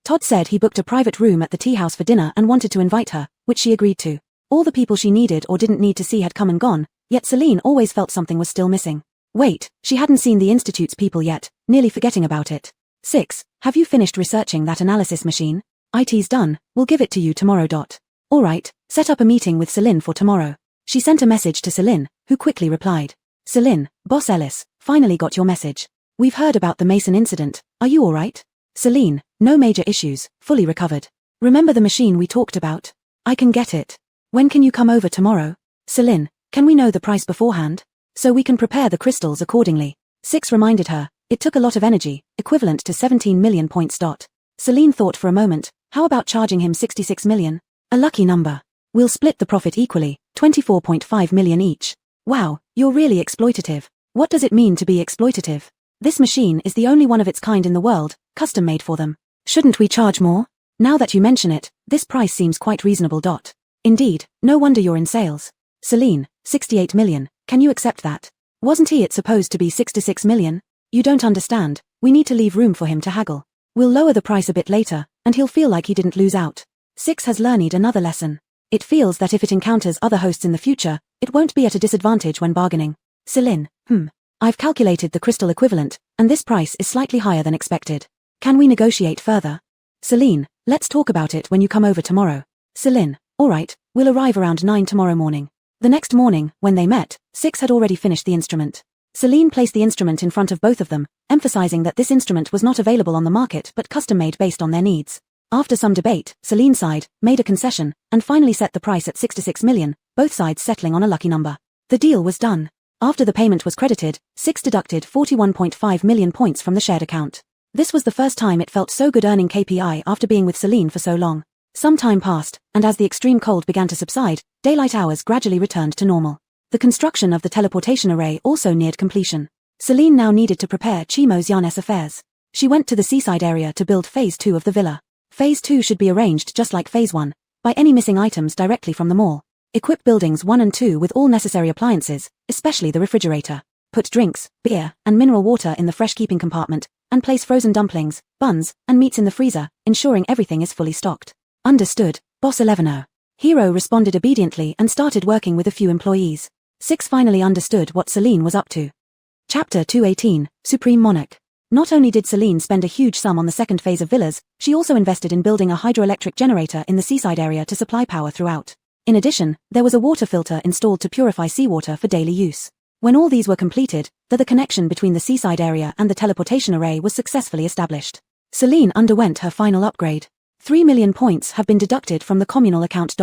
S1: Todd said he booked a private room at the tea house for dinner and wanted to invite her, which she agreed to. All the people she needed or didn't need to see had come and gone, yet Celine always felt something was still missing. Wait, she hadn't seen the Institute's people yet, nearly forgetting about it. 6. Have you finished researching that analysis machine? IT's done, we'll give it to you tomorrow. Alright, set up a meeting with Celine for tomorrow. She sent a message to Celine, who quickly replied. Celine, Boss Ellis, finally got your message. We've heard about the Mason incident, are you alright? Celine, no major issues, fully recovered. Remember the machine we talked about? I can get it. When can you come over tomorrow? Celine, can we know the price beforehand? So we can prepare the crystals accordingly. 6 reminded her, it took a lot of energy, equivalent to 17 million points. Celine thought for a moment, how about charging him 66 million? A lucky number. We'll split the profit equally, 24.5 million each. Wow, you're really exploitative. What does it mean to be exploitative? This machine is the only one of its kind in the world, custom made for them. Shouldn't we charge more? Now that you mention it, this price seems quite reasonable. Indeed, no wonder you're in sales. Celine, 68 million, can you accept that? Wasn't it supposed to be 66 million? You don't understand, we need to leave room for him to haggle. We'll lower the price a bit later, and he'll feel like he didn't lose out. 6 has learned another lesson. It feels that if it encounters other hosts in the future, it won't be at a disadvantage when bargaining. Celine, I've calculated the crystal equivalent, and this price is slightly higher than expected. Can we negotiate further? Celine, let's talk about it when you come over tomorrow. Celine, alright, we'll arrive around 9 tomorrow morning. The next morning, when they met, 6 had already finished the instrument. Celine placed the instrument in front of both of them, emphasizing that this instrument was not available on the market but custom-made based on their needs. After some debate, Celine sighed, made a concession, and finally set the price at 66 million, both sides settling on a lucky number. The deal was done. After the payment was credited, 6 deducted 41.5 million points from the shared account. This was the first time it felt so good earning KPI after being with Celine for so long. Some time passed, and as the extreme cold began to subside, daylight hours gradually returned to normal. The construction of the teleportation array also neared completion. Celine now needed to prepare Chimo's Yanes affairs. She went to the seaside area to build Phase 2 of the villa. Phase 2 should be arranged just like Phase 1, buy any missing items directly from the mall. Equip buildings 1 and 2 with all necessary appliances, especially the refrigerator. Put drinks, beer, and mineral water in the fresh keeping compartment, and place frozen dumplings, buns, and meats in the freezer, ensuring everything is fully stocked. Understood, Boss 11. Hero responded obediently and started working with a few employees. 6 finally understood what Celine was up to. Chapter 218, Supreme Monarch. Not only did Celine spend a huge sum on the second phase of villas, she also invested in building a hydroelectric generator in the seaside area to supply power throughout. In addition, there was a water filter installed to purify seawater for daily use. When all these were completed, the connection between the seaside area and the teleportation array was successfully established. Celine underwent her final upgrade. 3 million points have been deducted from the communal account.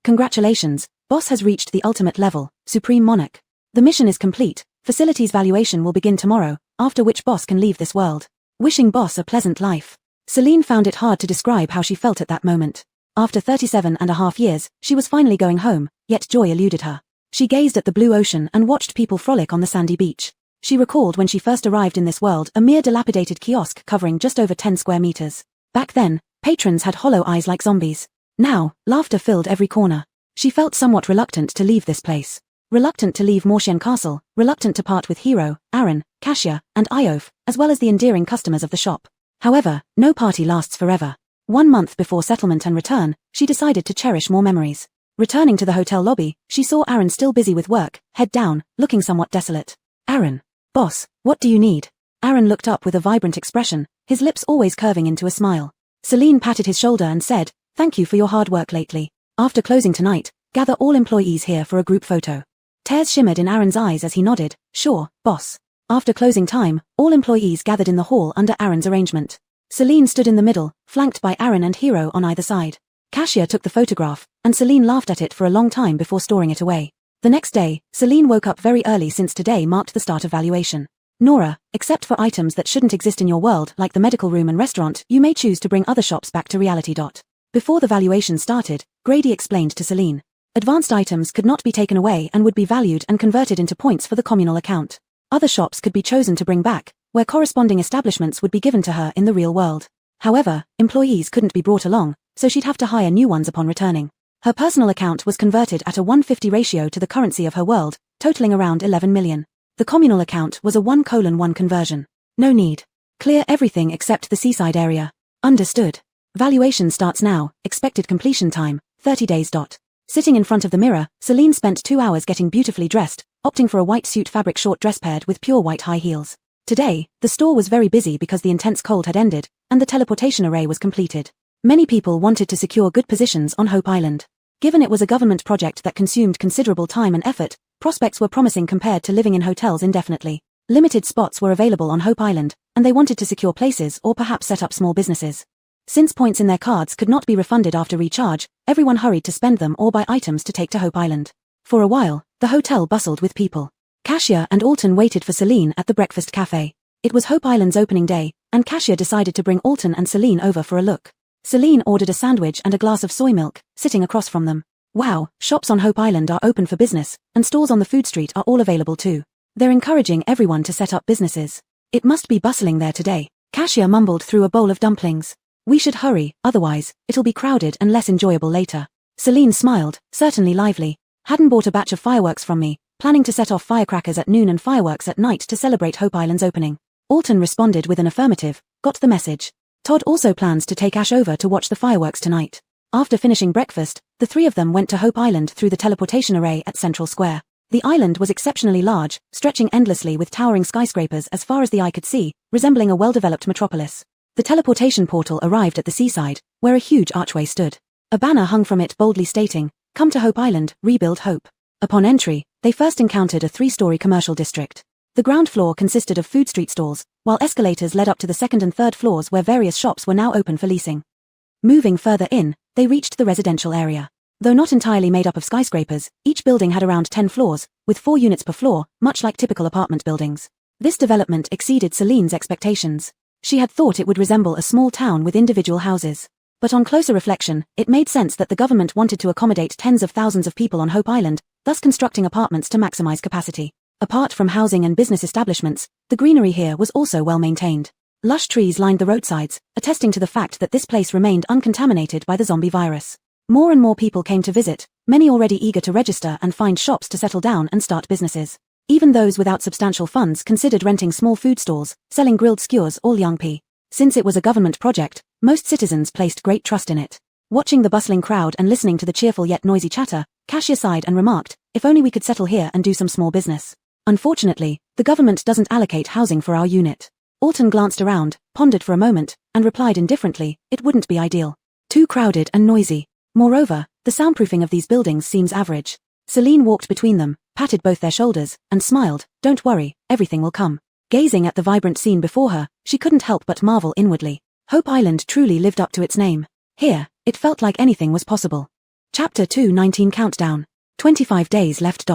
S1: Congratulations, Boss has reached the ultimate level, Supreme Monarch. The mission is complete, facilities valuation will begin tomorrow, after which Boss can leave this world. Wishing Boss a pleasant life. Celine found it hard to describe how she felt at that moment. After 37.5 years, she was finally going home, yet joy eluded her. She gazed at the blue ocean and watched people frolic on the sandy beach. She recalled when she first arrived in this world a mere dilapidated kiosk covering just over 10 square meters. Back then, patrons had hollow eyes like zombies. Now, laughter filled every corner. She felt somewhat reluctant to leave this place. Reluctant to leave Mortian Castle, reluctant to part with Hero, Aaron, Kasia, and Iof, as well as the endearing customers of the shop. However, no party lasts forever. 1 month before settlement and return, she decided to cherish more memories. Returning to the hotel lobby, she saw Aaron still busy with work, head down, looking somewhat desolate. Aaron. Boss, what do you need? Aaron looked up with a vibrant expression, his lips always curving into a smile. Celine patted his shoulder and said, "Thank you for your hard work lately. After closing tonight, gather all employees here for a group photo." Tears shimmered in Aaron's eyes as he nodded, "Sure, boss." After closing time, all employees gathered in the hall under Aaron's arrangement. Celine stood in the middle, flanked by Aaron and Hero on either side. Kasia took the photograph, and Celine laughed at it for a long time before storing it away. The next day, Celine woke up very early since today marked the start of valuation. Nora, except for items that shouldn't exist in your world like the medical room and restaurant, you may choose to bring other shops back to reality. Before the valuation started, Grady explained to Celine. Advanced items could not be taken away and would be valued and converted into points for the communal account. Other shops could be chosen to bring back, where corresponding establishments would be given to her in the real world. However, employees couldn't be brought along, so she'd have to hire new ones upon returning. Her personal account was converted at a 150 ratio to the currency of her world, totaling around 11 million. The communal account was a 1:1 conversion. No need. Clear everything except the seaside area. Understood. Valuation starts now, expected completion time, 30 days. Sitting in front of the mirror, Celine spent 2 hours getting beautifully dressed, opting for a white suit fabric short dress paired with pure white high heels. Today, the store was very busy because the intense cold had ended, and the teleportation array was completed. Many people wanted to secure good positions on Hope Island. Given it was a government project that consumed considerable time and effort, prospects were promising compared to living in hotels indefinitely. Limited spots were available on Hope Island, and they wanted to secure places or perhaps set up small businesses. Since points in their cards could not be refunded after recharge, everyone hurried to spend them or buy items to take to Hope Island. For a while, the hotel bustled with people. Kasia and Alton waited for Celine at the breakfast cafe. It was Hope Island's opening day, and Kasia decided to bring Alton and Celine over for a look. Celine ordered a sandwich and a glass of soy milk, sitting across from them. Wow, shops on Hope Island are open for business, and stalls on the food street are all available too. They're encouraging everyone to set up businesses. It must be bustling there today. Kasia mumbled through a bowl of dumplings. We should hurry, otherwise, it'll be crowded and less enjoyable later. Celine smiled, certainly lively. Hadn't bought a batch of fireworks from me, planning to set off firecrackers at noon and fireworks at night to celebrate Hope Island's opening. Alton responded with an affirmative, got the message. Todd also plans to take Ash over to watch the fireworks tonight. After finishing breakfast, the three of them went to Hope Island through the teleportation array at Central Square. The island was exceptionally large, stretching endlessly with towering skyscrapers as far as the eye could see, resembling a well-developed metropolis. The teleportation portal arrived at the seaside, where a huge archway stood. A banner hung from it boldly stating, "Come to Hope Island, rebuild hope." Upon entry, they first encountered a 3-story commercial district. The ground floor consisted of food street stalls, while escalators led up to the second and third floors where various shops were now open for leasing. Moving further in, they reached the residential area. Though not entirely made up of skyscrapers, each building had around 10 floors, with 4 units per floor, much like typical apartment buildings. This development exceeded Celine's expectations. She had thought it would resemble a small town with individual houses. But on closer reflection, it made sense that the government wanted to accommodate tens of thousands of people on Hope Island, thus constructing apartments to maximize capacity. Apart from housing and business establishments, the greenery here was also well maintained. Lush trees lined the roadsides, attesting to the fact that this place remained uncontaminated by the zombie virus. More and more people came to visit, many already eager to register and find shops to settle down and start businesses. Even those without substantial funds considered renting small food stalls, selling grilled skewers or liangpi. Since it was a government project, most citizens placed great trust in it. Watching the bustling crowd and listening to the cheerful yet noisy chatter, Kasia sighed and remarked, "If only we could settle here and do some small business. Unfortunately, the government doesn't allocate housing for our unit." Alton glanced around, pondered for a moment, and replied indifferently, "It wouldn't be ideal. Too crowded and noisy. Moreover, the soundproofing of these buildings seems average." Celine walked between them, patted both their shoulders, and smiled, "Don't worry, everything will come." Gazing at the vibrant scene before her, she couldn't help but marvel inwardly. Hope Island truly lived up to its name. Here, it felt like anything was possible. Chapter 2:19 Countdown. 25 days left.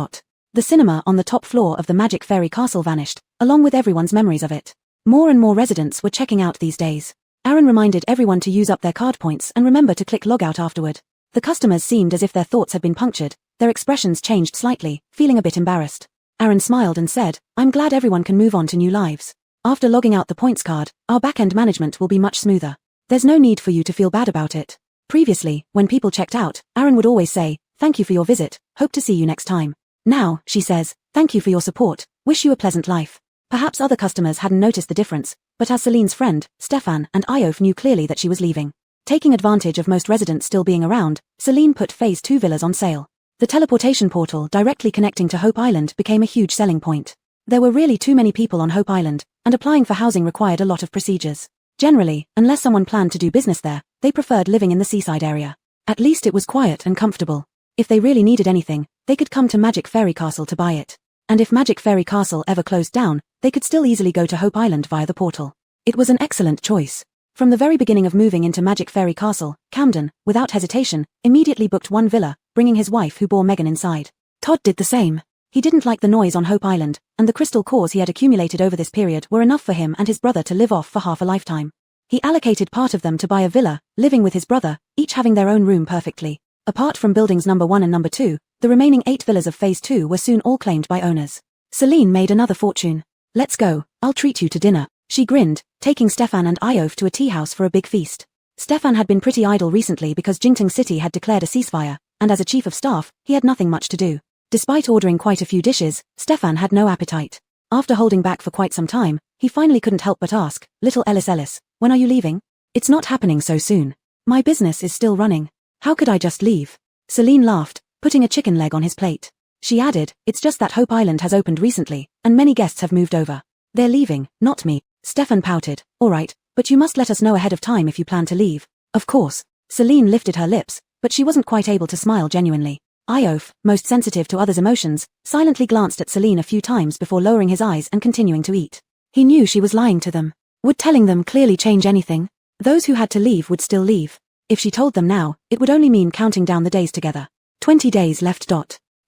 S1: The cinema on the top floor of the Magic Fairy Castle vanished, along with everyone's memories of it. More and more residents were checking out these days. Aaron reminded everyone to use up their card points and remember to click log out afterward. The customers seemed as if their thoughts had been punctured, their expressions changed slightly, feeling a bit embarrassed. Aaron smiled and said, "I'm glad everyone can move on to new lives. After logging out the points card, our back-end management will be much smoother. There's no need for you to feel bad about it." Previously, when people checked out, Aaron would always say, "Thank you for your visit, hope to see you next time." Now, she says, "Thank you for your support, wish you a pleasant life." Perhaps other customers hadn't noticed the difference, but as Celine's friend, Stefan and Iof knew clearly that she was leaving. Taking advantage of most residents still being around, Celine put Phase 2 villas on sale. The teleportation portal directly connecting to Hope Island became a huge selling point. There were really too many people on Hope Island, and applying for housing required a lot of procedures. Generally, unless someone planned to do business there, they preferred living in the seaside area. At least it was quiet and comfortable. If they really needed anything, they could come to Magic Fairy Castle to buy it. And if Magic Fairy Castle ever closed down, they could still easily go to Hope Island via the portal. It was an excellent choice. From the very beginning of moving into Magic Fairy Castle, Camden, without hesitation, immediately booked one villa, bringing his wife who bore Megan inside. Todd did the same. He didn't like the noise on Hope Island, and the crystal cores he had accumulated over this period were enough for him and his brother to live off for half a lifetime. He allocated part of them to buy a villa, living with his brother, each having their own room perfectly. Apart from buildings number 1 and number 2, the remaining 8 villas of Phase 2 were soon all claimed by owners. Celine made another fortune. Let's go, I'll treat you to dinner. She grinned, taking Stefan and Iof to a tea house for a big feast. Stefan had been pretty idle recently because Jingting City had declared a ceasefire, and as a chief of staff, he had nothing much to do. Despite ordering quite a few dishes, Stefan had no appetite. After holding back for quite some time, he finally couldn't help but ask, "Little Ellis, when are you leaving?" "It's not happening so soon. My business is still running. How could I just leave?" Celine laughed, putting a chicken leg on his plate. She added, "It's just that Hope Island has opened recently, and many guests have moved over. They're leaving, not me." Stefan pouted. "Alright, but you must let us know ahead of time if you plan to leave." "Of course." Celine lifted her lips, but she wasn't quite able to smile genuinely. Iof, most sensitive to others' emotions, silently glanced at Celine a few times before lowering his eyes and continuing to eat. He knew she was lying to them. Would telling them clearly change anything? Those who had to leave would still leave. If she told them now, it would only mean counting down the days together. 20 days left.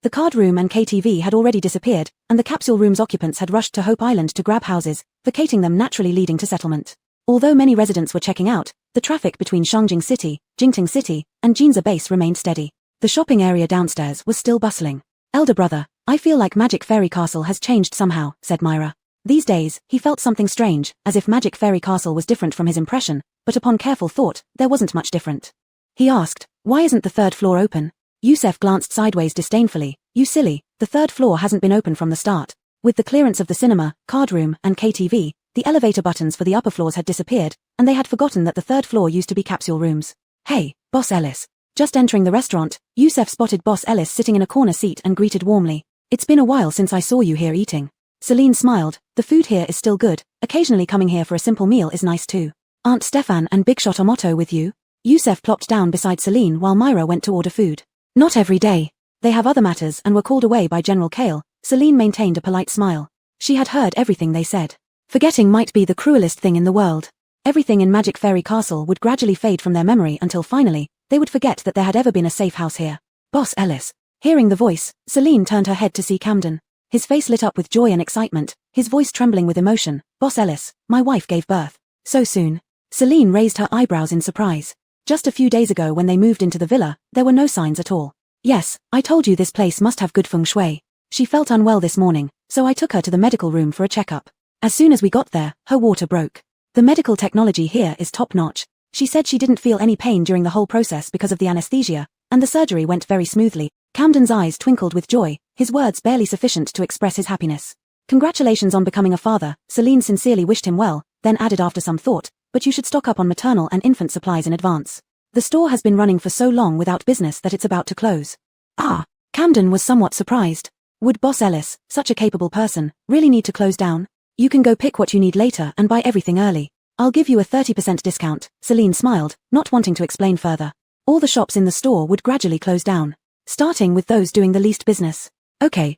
S1: The card room and KTV had already disappeared, and the capsule room's occupants had rushed to Hope Island to grab houses, vacating them naturally leading to settlement. Although many residents were checking out, the traffic between Shangjing City, Jingting City, and Jinza Base remained steady. The shopping area downstairs was still bustling. "Elder brother, I feel like Magic Fairy Castle has changed somehow," said Myra. These days, he felt something strange, as if Magic Fairy Castle was different from his impression, but upon careful thought, there wasn't much different. He asked, "Why isn't the 3rd floor open?" Yusef glanced sideways disdainfully. "You silly, the 3rd floor hasn't been open from the start. With the clearance of the cinema, card room, and KTV, the elevator buttons for the upper floors had disappeared, and they had forgotten that the 3rd floor used to be capsule rooms." "Hey, Boss Ellis." Just entering the restaurant, Yusef spotted Boss Ellis sitting in a corner seat and greeted warmly. "It's been a while since I saw you here eating." Celine smiled. "The food here is still good, occasionally coming here for a simple meal is nice too. Aren't Stefan and Big Shot Omoto with you?" Yusef plopped down beside Celine while Myra went to order food. "Not every day. They have other matters and were called away by General Kale." Celine maintained a polite smile. She had heard everything they said. Forgetting might be the cruelest thing in the world. Everything in Magic Fairy Castle would gradually fade from their memory until finally, they would forget that there had ever been a safe house here. "Boss Ellis." Hearing the voice, Celine turned her head to see Camden. His face lit up with joy and excitement, his voice trembling with emotion. "Boss Ellis, my wife gave birth." "So soon?" Celine raised her eyebrows in surprise. Just a few days ago when they moved into the villa, there were no signs at all. "Yes, I told you this place must have good feng shui. She felt unwell this morning, so I took her to the medical room for a checkup. As soon as we got there, her water broke. The medical technology here is top-notch. She said she didn't feel any pain during the whole process because of the anesthesia, and the surgery went very smoothly." Camden's eyes twinkled with joy, his words barely sufficient to express his happiness. "Congratulations on becoming a father." Celine sincerely wished him well, then added after some thought, "But you should stock up on maternal and infant supplies in advance. The store has been running for so long without business that it's about to close." "Ah." Camden was somewhat surprised. Would Boss Ellis, such a capable person, really need to close down? "You can go pick what you need later and buy everything early. I'll give you a 30% discount." Celine smiled, not wanting to explain further. All the shops in the store would gradually close down, starting with those doing the least business. Okay,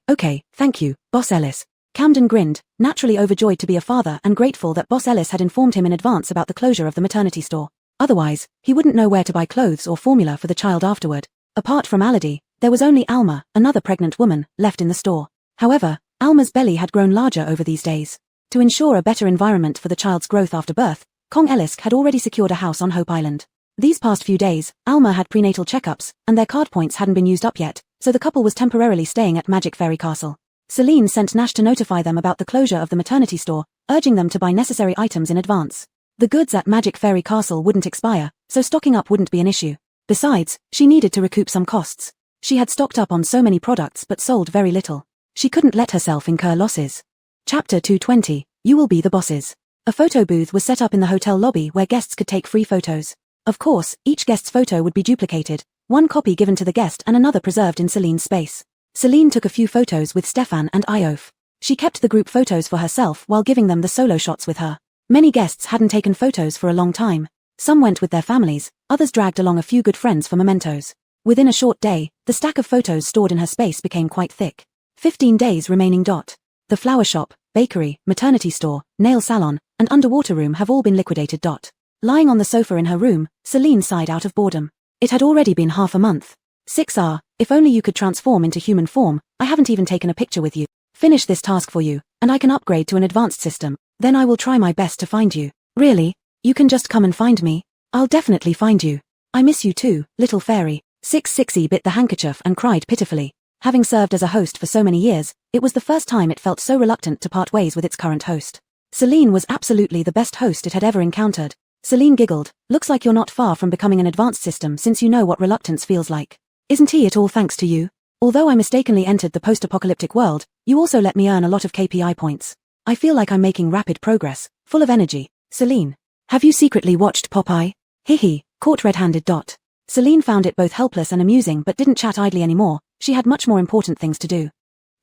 S1: thank you, Boss Ellis." Camden grinned, naturally overjoyed to be a father and grateful that Boss Ellis had informed him in advance about the closure of the maternity store. Otherwise, he wouldn't know where to buy clothes or formula for the child afterward. Apart from Aladi, there was only Alma, another pregnant woman, left in the store. However, Alma's belly had grown larger over these days. To ensure a better environment for the child's growth after birth, Kong Ellis had already secured a house on Hope Island. These past few days, Alma had prenatal checkups, and their card points hadn't been used up yet, so the couple was temporarily staying at Magic Fairy Castle. Celine sent Nash to notify them about the closure of the maternity store, urging them to buy necessary items in advance. The goods at Magic Fairy Castle wouldn't expire, so stocking up wouldn't be an issue. Besides, she needed to recoup some costs. She had stocked up on so many products but sold very little. She couldn't let herself incur losses. Chapter 220, You Will Be the Bosses. A photo booth was set up in the hotel lobby where guests could take free photos. Of course, each guest's photo would be duplicated, one copy given to the guest and another preserved in Celine's space. Celine took a few photos with Stefan and Iof. She kept the group photos for herself while giving them the solo shots with her. Many guests hadn't taken photos for a long time. Some went with their families, others dragged along a few good friends for mementos. Within a short day, the stack of photos stored in her space became quite thick. 15 days remaining. The flower shop, bakery, maternity store, nail salon, and underwater room have all been liquidated. Lying on the sofa in her room, Celine sighed out of boredom. It had already been half a month. 6R, if only you could transform into human form. I haven't even taken a picture with you. Finish this task for you, and I can upgrade to an advanced system. Then I will try my best to find you. Really? You can just come and find me? I'll definitely find you. I miss you too, little fairy. 6-6E bit the handkerchief and cried pitifully. Having served as a host for so many years, it was the first time it felt so reluctant to part ways with its current host. Celine was absolutely the best host it had ever encountered. Celine giggled. Looks like you're not far from becoming an advanced system since you know what reluctance feels like. Isn't it all thanks to you? Although I mistakenly entered the post-apocalyptic world, you also let me earn a lot of KPI points. I feel like I'm making rapid progress, full of energy. Celine. Have you secretly watched Popeye? Hihi, caught red-handed. Celine found it both helpless and amusing but didn't chat idly anymore. She had much more important things to do.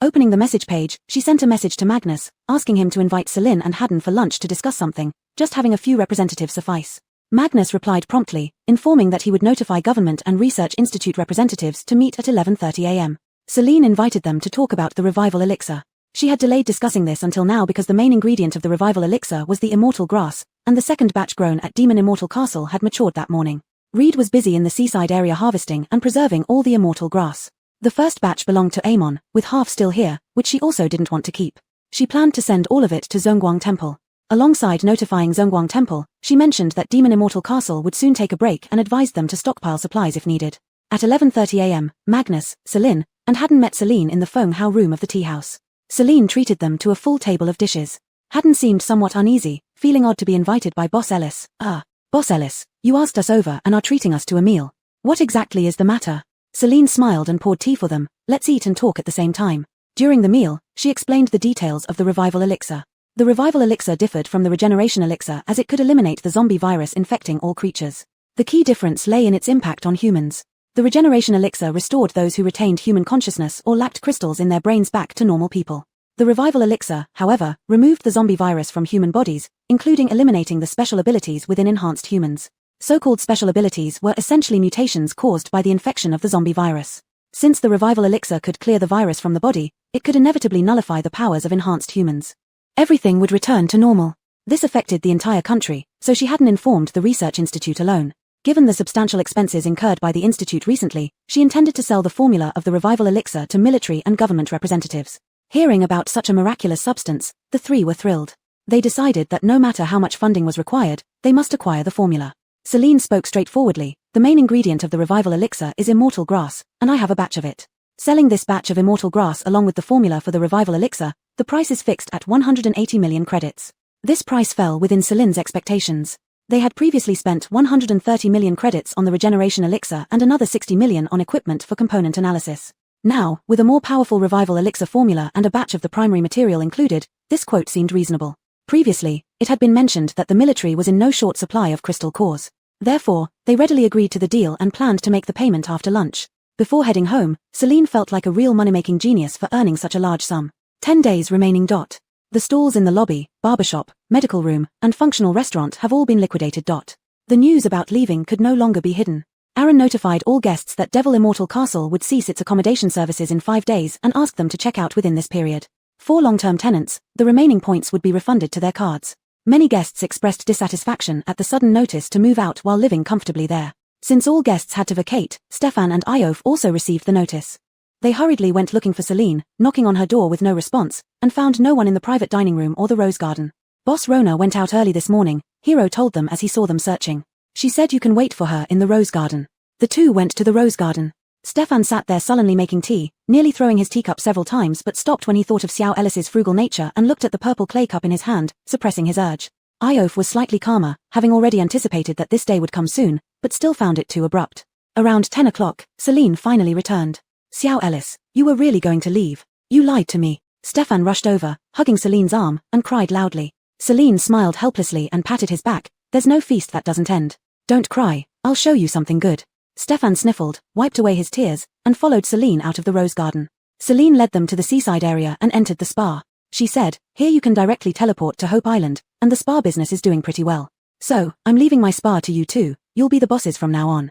S1: Opening the message page, she sent a message to Magnus, asking him to invite Celine and Haddon for lunch to discuss something. Just having a few representatives suffice. Magnus replied promptly, informing that he would notify Government and Research Institute representatives to meet at 11:30 a.m. Celine invited them to talk about the revival elixir. She had delayed discussing this until now because the main ingredient of the revival elixir was the immortal grass, and the second batch grown at Demon Immortal Castle had matured that morning. Reed was busy in the seaside area harvesting and preserving all the immortal grass. The first batch belonged to Amon, with half still here, which she also didn't want to keep. She planned to send all of it to Zhongguang Temple. Alongside notifying Zhongguang Temple, she mentioned that Demon Immortal Castle would soon take a break and advised them to stockpile supplies if needed. At 11:30 a.m., Magnus, Celine, and Haddon met Celine in the Feng Hao room of the tea house. Celine treated them to a full table of dishes. Haddon seemed somewhat uneasy, feeling odd to be invited by Boss Ellis. Boss Ellis, you asked us over and are treating us to a meal. What exactly is the matter? Celine smiled and poured tea for them. Let's eat and talk at the same time. During the meal, she explained the details of the revival elixir. The revival elixir differed from the regeneration elixir as it could eliminate the zombie virus infecting all creatures. The key difference lay in its impact on humans. The regeneration elixir restored those who retained human consciousness or lacked crystals in their brains back to normal people. The revival elixir, however, removed the zombie virus from human bodies, including eliminating the special abilities within enhanced humans. So-called special abilities were essentially mutations caused by the infection of the zombie virus. Since the revival elixir could clear the virus from the body, it could inevitably nullify the powers of enhanced humans. Everything would return to normal. This affected the entire country, so she hadn't informed the research institute alone. Given the substantial expenses incurred by the institute recently, she intended to sell the formula of the revival elixir to military and government representatives. Hearing about such a miraculous substance, the three were thrilled. They decided that no matter how much funding was required, they must acquire the formula. Celine spoke straightforwardly. The main ingredient of the revival elixir is immortal grass, and I have a batch of it. Selling this batch of immortal grass along with the formula for the revival elixir, the price is fixed at 180 million credits. This price fell within Celine's expectations. They had previously spent 130 million credits on the regeneration elixir and another 60 million on equipment for component analysis. Now, with a more powerful revival elixir formula and a batch of the primary material included, this quote seemed reasonable. Previously, it had been mentioned that the military was in no short supply of crystal cores. Therefore, they readily agreed to the deal and planned to make the payment after lunch. Before heading home, Celine felt like a real money-making genius for earning such a large sum. 10 days remaining. The stalls in the lobby, barbershop, medical room, and functional restaurant have all been liquidated. The news about leaving could no longer be hidden. Aaron notified all guests that Devil Immortal Castle would cease its accommodation services in 5 days and asked them to check out within this period. For long-term tenants, the remaining points would be refunded to their cards. Many guests expressed dissatisfaction at the sudden notice to move out while living comfortably there. Since all guests had to vacate, Stefan and Iof also received the notice. They hurriedly went looking for Celine, knocking on her door with no response, and found no one in the private dining room or the rose garden. Boss Rona went out early this morning, Hero told them as he saw them searching. She said you can wait for her in the rose garden. The two went to the rose garden. Stefan sat there sullenly making tea, nearly throwing his teacup several times but stopped when he thought of Xiao Ellis's frugal nature and looked at the purple clay cup in his hand, suppressing his urge. Iof was slightly calmer, having already anticipated that this day would come soon, but still found it too abrupt. Around 10 o'clock, Celine finally returned. Xiao Ellis, you were really going to leave. You lied to me. Stefan rushed over, hugging Celine's arm, and cried loudly. Celine smiled helplessly and patted his back. There's no feast that doesn't end. Don't cry, I'll show you something good. Stefan sniffled, wiped away his tears, and followed Celine out of the rose garden. Celine led them to the seaside area and entered the spa. She said, here you can directly teleport to Hope Island, and the spa business is doing pretty well. So, I'm leaving my spa to you too, you'll be the bosses from now on.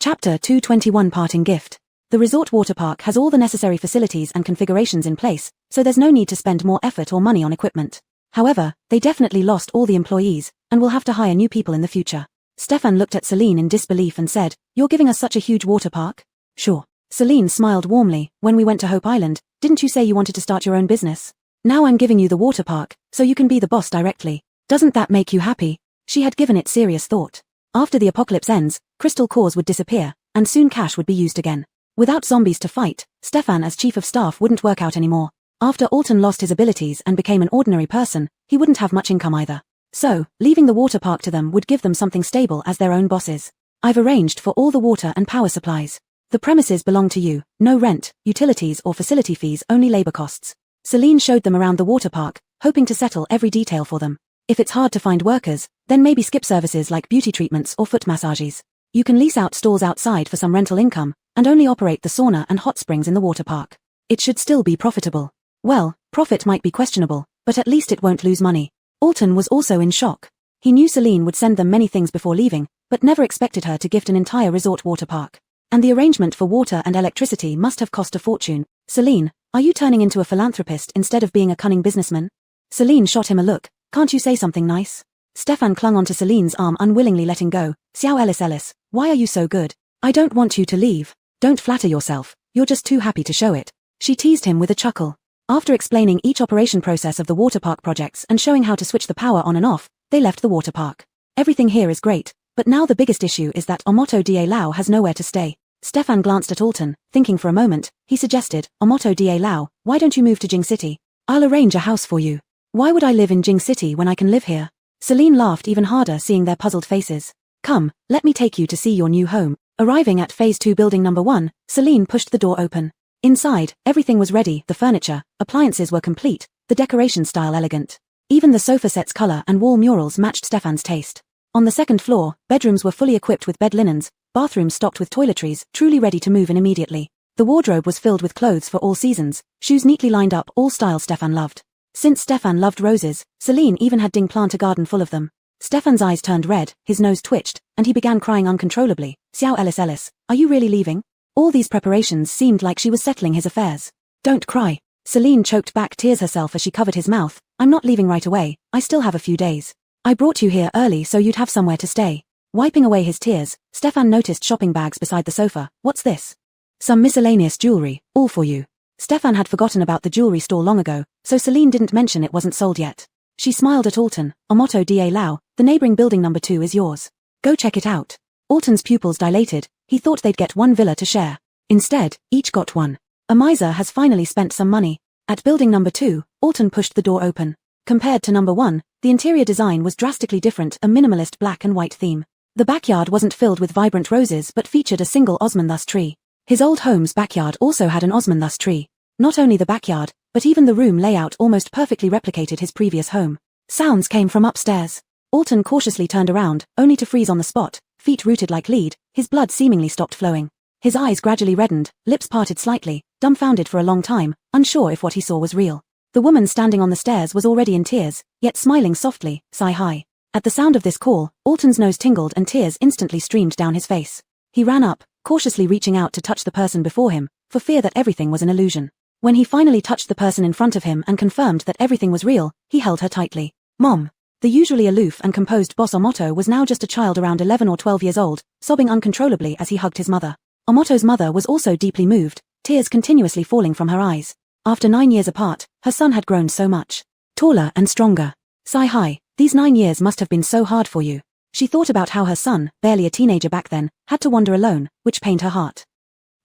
S1: Chapter 221 Parting Gift. The resort water park has all the necessary facilities and configurations in place, so there's no need to spend more effort or money on equipment. However, they definitely lost all the employees, and will have to hire new people in the future. Stefan looked at Celine in disbelief and said, "You're giving us such a huge water park?" "Sure." Celine smiled warmly. "When we went to Hope Island, didn't you say you wanted to start your own business? Now I'm giving you the water park, so you can be the boss directly. Doesn't that make you happy?" She had given it serious thought. After the apocalypse ends, crystal cores would disappear, and soon cash would be used again. Without zombies to fight, Stefan as chief of staff wouldn't work out anymore. After Alton lost his abilities and became an ordinary person, he wouldn't have much income either. So, leaving the water park to them would give them something stable as their own bosses. "I've arranged for all the water and power supplies. The premises belong to you, no rent, utilities or facility fees, only labor costs." Celine showed them around the water park, hoping to settle every detail for them. If it's hard to find workers, then maybe skip services like beauty treatments or foot massages. You can lease out stalls outside for some rental income, and only operate the sauna and hot springs in the water park. It should still be profitable. Well, profit might be questionable, but at least it won't lose money. Alton was also in shock. He knew Celine would send them many things before leaving, but never expected her to gift an entire resort water park. And the arrangement for water and electricity must have cost a fortune. "Celine, are you turning into a philanthropist instead of being a cunning businessman?" Celine shot him a look. "Can't you say something nice?" Stefan clung onto Celine's arm, unwillingly letting go. "Xiao Ellis, why are you so good? I don't want you to leave. Don't flatter yourself, you're just too happy to show it." She teased him with a chuckle. After explaining each operation process of the water park projects and showing how to switch the power on and off, they left the water park. "Everything here is great, but now the biggest issue is that Omoto Da Lao has nowhere to stay." Stefan glanced at Alton, thinking for a moment. He suggested, "Omoto Da Lao, why don't you move to Jing City? I'll arrange a house for you." "Why would I live in Jing City when I can live here?" Celine laughed even harder, seeing their puzzled faces. "Come, let me take you to see your new home." Arriving at Phase 2 Building Number 1, Celine pushed the door open. Inside, everything was ready. The furniture, appliances were complete, the decoration style elegant. Even the sofa set's color and wall murals matched Stefan's taste. On the second floor, bedrooms were fully equipped with bed linens, bathrooms stocked with toiletries, truly ready to move in immediately. The wardrobe was filled with clothes for all seasons, shoes neatly lined up, all styles Stefan loved. Since Stefan loved roses, Celine even had Ding plant a garden full of them. Stefan's eyes turned red, his nose twitched, and he began crying uncontrollably. "Xiao Ellis, are you really leaving?" All these preparations seemed like she was settling his affairs. "Don't cry." Celine choked back tears herself as she covered his mouth. "I'm not leaving right away, I still have a few days. I brought you here early so you'd have somewhere to stay." Wiping away his tears, Stefan noticed shopping bags beside the sofa. "What's this?" "Some miscellaneous jewelry, all for you." Stefan had forgotten about the jewelry store long ago, so Celine didn't mention it wasn't sold yet. She smiled at Alton. "Omoto Da Lao, the neighboring building number 2 is yours. Go check it out." Alton's pupils dilated. He thought they'd get one villa to share. Instead, each got one. A miser has finally spent some money. At building number 2, Alton pushed the door open. Compared to number 1, the interior design was drastically different, a minimalist black and white theme. The backyard wasn't filled with vibrant roses but featured a single osmanthus tree. His old home's backyard also had an osmanthus tree. Not only the backyard, but even the room layout almost perfectly replicated his previous home. Sounds came from upstairs. Alton cautiously turned around, only to freeze on the spot, feet rooted like lead, his blood seemingly stopped flowing. His eyes gradually reddened, lips parted slightly, dumbfounded for a long time, unsure if what he saw was real. The woman standing on the stairs was already in tears, yet smiling softly. "Sigh hi." At the sound of this call, Alton's nose tingled and tears instantly streamed down his face. He ran up, cautiously reaching out to touch the person before him, for fear that everything was an illusion. When he finally touched the person in front of him and confirmed that everything was real, he held her tightly. "Mom." The usually aloof and composed boss Omoto was now just a child around 11 or 12 years old, sobbing uncontrollably as he hugged his mother. Omoto's mother was also deeply moved, tears continuously falling from her eyes. After 9 years apart, her son had grown so much. Taller and stronger. "Sigh hi, these 9 years must have been so hard for you." She thought about how her son, barely a teenager back then, had to wander alone, which pained her heart.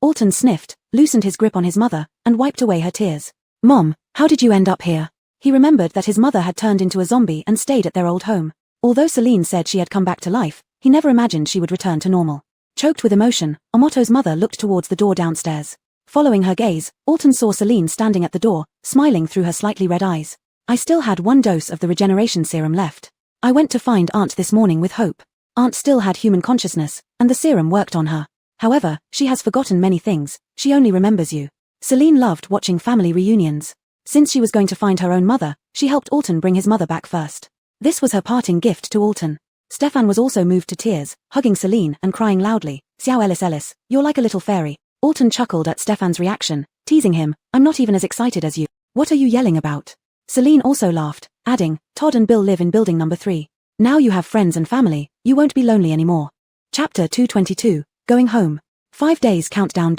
S1: Alton sniffed, loosened his grip on his mother, and wiped away her tears. "Mom, how did you end up here?" He remembered that his mother had turned into a zombie and stayed at their old home. Although Celine said she had come back to life, he never imagined she would return to normal. Choked with emotion, Omoto's mother looked towards the door downstairs. Following her gaze, Alton saw Celine standing at the door, smiling through her slightly red eyes. "I still had 1 dose of the regeneration serum left. I went to find Aunt this morning with hope. Aunt still had human consciousness, and the serum worked on her. However, she has forgotten many things, she only remembers you." Celine loved watching family reunions. Since she was going to find her own mother, she helped Alton bring his mother back first. This was her parting gift to Alton. Stefan was also moved to tears, hugging Celine and crying loudly. "Xiao Ellis, you're like a little fairy." Alton chuckled at Stefan's reaction, teasing him. "I'm not even as excited as you. What are you yelling about?" Celine also laughed. adding, Todd and Bill live in building number 3. Now you have friends and family, you won't be lonely anymore. Chapter 222, Going Home. 5 days countdown.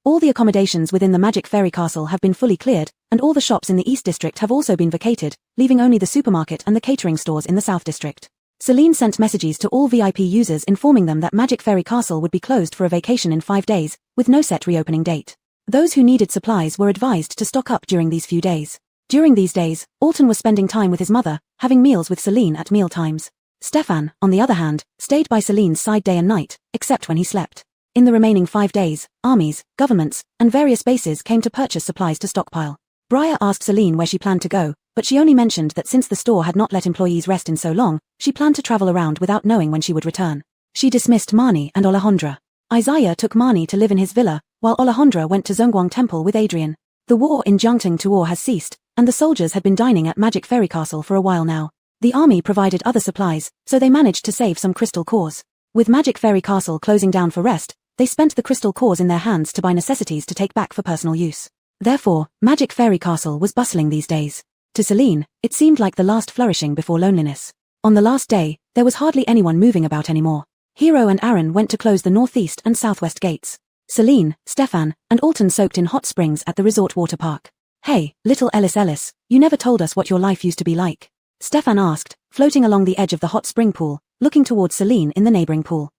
S1: All the accommodations within the Magic Fairy Castle have been fully cleared, and all the shops in the East District have also been vacated, leaving only the supermarket and the catering stores in the South District. Celine sent messages to all VIP users informing them that Magic Fairy Castle would be closed for a vacation in 5 days, with no set reopening date. Those who needed supplies were advised to stock up during these few days. During these days, Alton was spending time with his mother, having meals with Celine at meal times. Stefan, on the other hand, stayed by Celine's side day and night, except when he slept. In the remaining 5 days, armies, governments, and various bases came to purchase supplies to stockpile. Briar asked Celine where she planned to go, but she only mentioned that since the store had not let employees rest in so long, she planned to travel around without knowing when she would return. She dismissed Marnie and Alejandra. Isaiah took Marnie to live in his villa, while Alejandra went to Zhongguang Temple with Adrian. The war in Jiangtang Tuor has ceased, and the soldiers had been dining at Magic Fairy Castle for a while now. The army provided other supplies, so they managed to save some crystal cores. With Magic Fairy Castle closing down for rest, they spent the crystal cores in their hands to buy necessities to take back for personal use. Therefore, Magic Fairy Castle was bustling these days. To Celine, it seemed like the last flourishing before loneliness. On the last day, there was hardly anyone moving about anymore. Hero and Aaron went to close the northeast and southwest gates. Celine, Stefan, and Alton soaked in hot springs at the resort water park. Hey, little Ellis, you never told us what your life used to be like. Stefan asked, floating along the edge of the hot spring pool, looking towards Celine in the neighboring pool.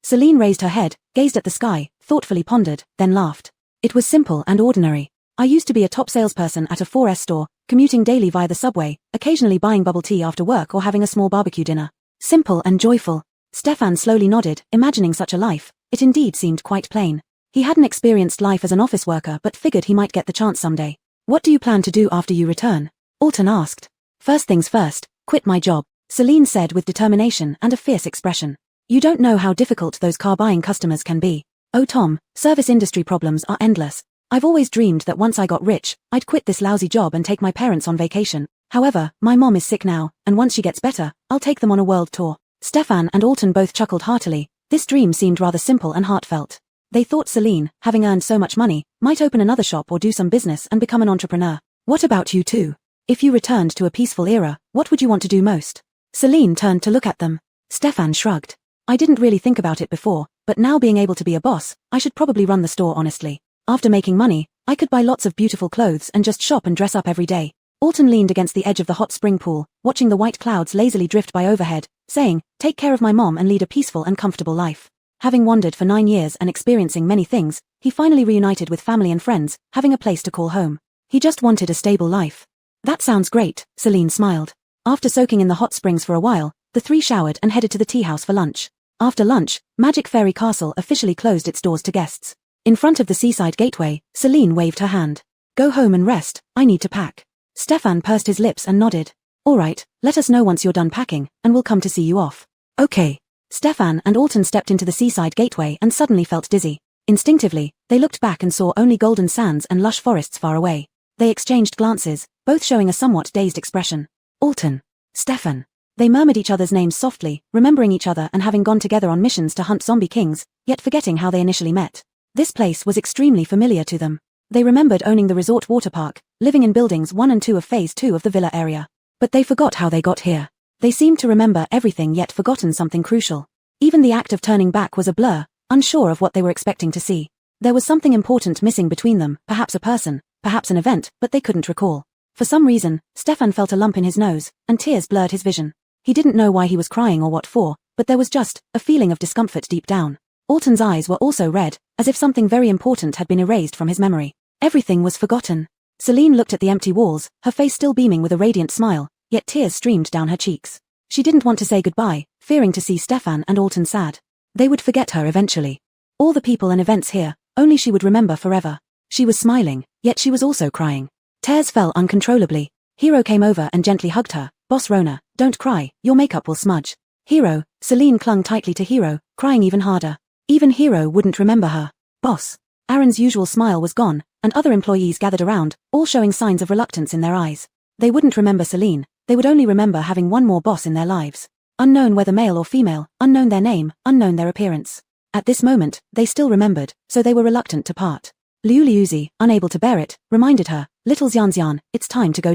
S1: Celine raised her head, gazed at the sky, thoughtfully pondered, then laughed. It was simple and ordinary. I used to be a top salesperson at a 4S store, commuting daily via the subway, occasionally buying bubble tea after work or having a small barbecue dinner. Simple and joyful. Stefan slowly nodded, imagining such a life. It indeed seemed quite plain. He hadn't experienced life as an office worker but figured he might get the chance someday. What do you plan to do after you return? Alton asked. First things first, quit my job, Celine said with determination and a fierce expression. You don't know how difficult those car-buying customers can be. Oh Tom, service industry problems are endless. I've always dreamed that once I got rich, I'd quit this lousy job and take my parents on vacation. However, my mom is sick now, and once she gets better, I'll take them on a world tour. Stefan and Alton both chuckled heartily. This dream seemed rather simple and heartfelt. They thought Celine, having earned so much money, might open another shop or do some business and become an entrepreneur. What about you two? If you returned to a peaceful era, what would you want to do most? Celine turned to look at them. Stefan shrugged. I didn't really think about it before, but now being able to be a boss, I should probably run the store honestly. After making money, I could buy lots of beautiful clothes and just shop and dress up every day. Alton leaned against the edge of the hot spring pool, watching the white clouds lazily drift by overhead, saying, take care of my mom and lead a peaceful and comfortable life. Having wandered for 9 years and experiencing many things, he finally reunited with family and friends, having a place to call home. He just wanted a stable life. That sounds great, Celine smiled. After soaking in the hot springs for a while, the three showered and headed to the tea house for lunch. After lunch, Magic Fairy Castle officially closed its doors to guests. In front of the seaside gateway, Celine waved her hand. Go home and rest, I need to pack. Stefan pursed his lips and nodded. All right, let us know once you're done packing, and we'll come to see you off. Okay. Stefan and Alton stepped into the seaside gateway and suddenly felt dizzy. Instinctively, they looked back and saw only golden sands and lush forests far away. They exchanged glances, both showing a somewhat dazed expression. Alton. Stefan. They murmured each other's names softly, remembering each other and having gone together on missions to hunt zombie kings, yet forgetting how they initially met. This place was extremely familiar to them. They remembered owning the resort water park, living in buildings 1 and 2 of Phase 2 of the villa area. But they forgot how they got here. They seemed to remember everything yet forgotten something crucial. Even the act of turning back was a blur, unsure of what they were expecting to see. There was something important missing between them, perhaps a person, perhaps an event, but they couldn't recall. For some reason, Stefan felt a lump in his nose, and tears blurred his vision. He didn't know why he was crying or what for, but there was just a feeling of discomfort deep down. Alton's eyes were also red, as if something very important had been erased from his memory. Everything was forgotten. Celine looked at the empty walls, her face still beaming with a radiant smile, yet tears streamed down her cheeks. She didn't want to say goodbye, fearing to see Stefan and Alton sad. They would forget her eventually. All the people and events here, only she would remember forever. She was smiling, yet she was also crying. Tears fell uncontrollably. Hero came over and gently hugged her. Boss Rona, don't cry, your makeup will smudge. Hero, Celine clung tightly to Hero, crying even harder. Even Hero wouldn't remember her. Boss. Aaron's usual smile was gone, and other employees gathered around, all showing signs of reluctance in their eyes. They wouldn't remember Celine, they would only remember having one more boss in their lives. Unknown whether male or female, unknown their name, unknown their appearance. At this moment, they still remembered, so they were reluctant to part. Liu Liuzi, unable to bear it, reminded her, Little Xianxian, it's time to go.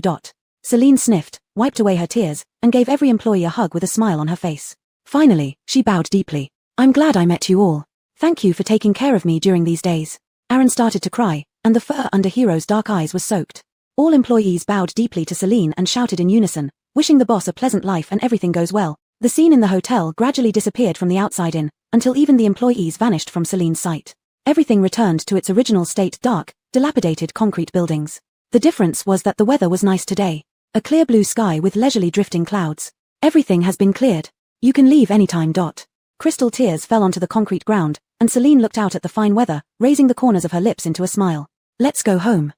S1: Celine sniffed, wiped away her tears, and gave every employee a hug with a smile on her face. Finally, she bowed deeply. I'm glad I met you all. Thank you for taking care of me during these days. Aaron started to cry, and the fur under Hero's dark eyes was soaked. All employees bowed deeply to Celine and shouted in unison, wishing the boss a pleasant life and everything goes well. The scene in the hotel gradually disappeared from the outside in, until even the employees vanished from Celine's sight. Everything returned to its original state: dark, dilapidated concrete buildings. The difference was that the weather was nice today. A clear blue sky with leisurely drifting clouds. Everything has been cleared. You can leave anytime. Crystal tears fell onto the concrete ground, and Celine looked out at the fine weather, raising the corners of her lips into a smile. Let's go home.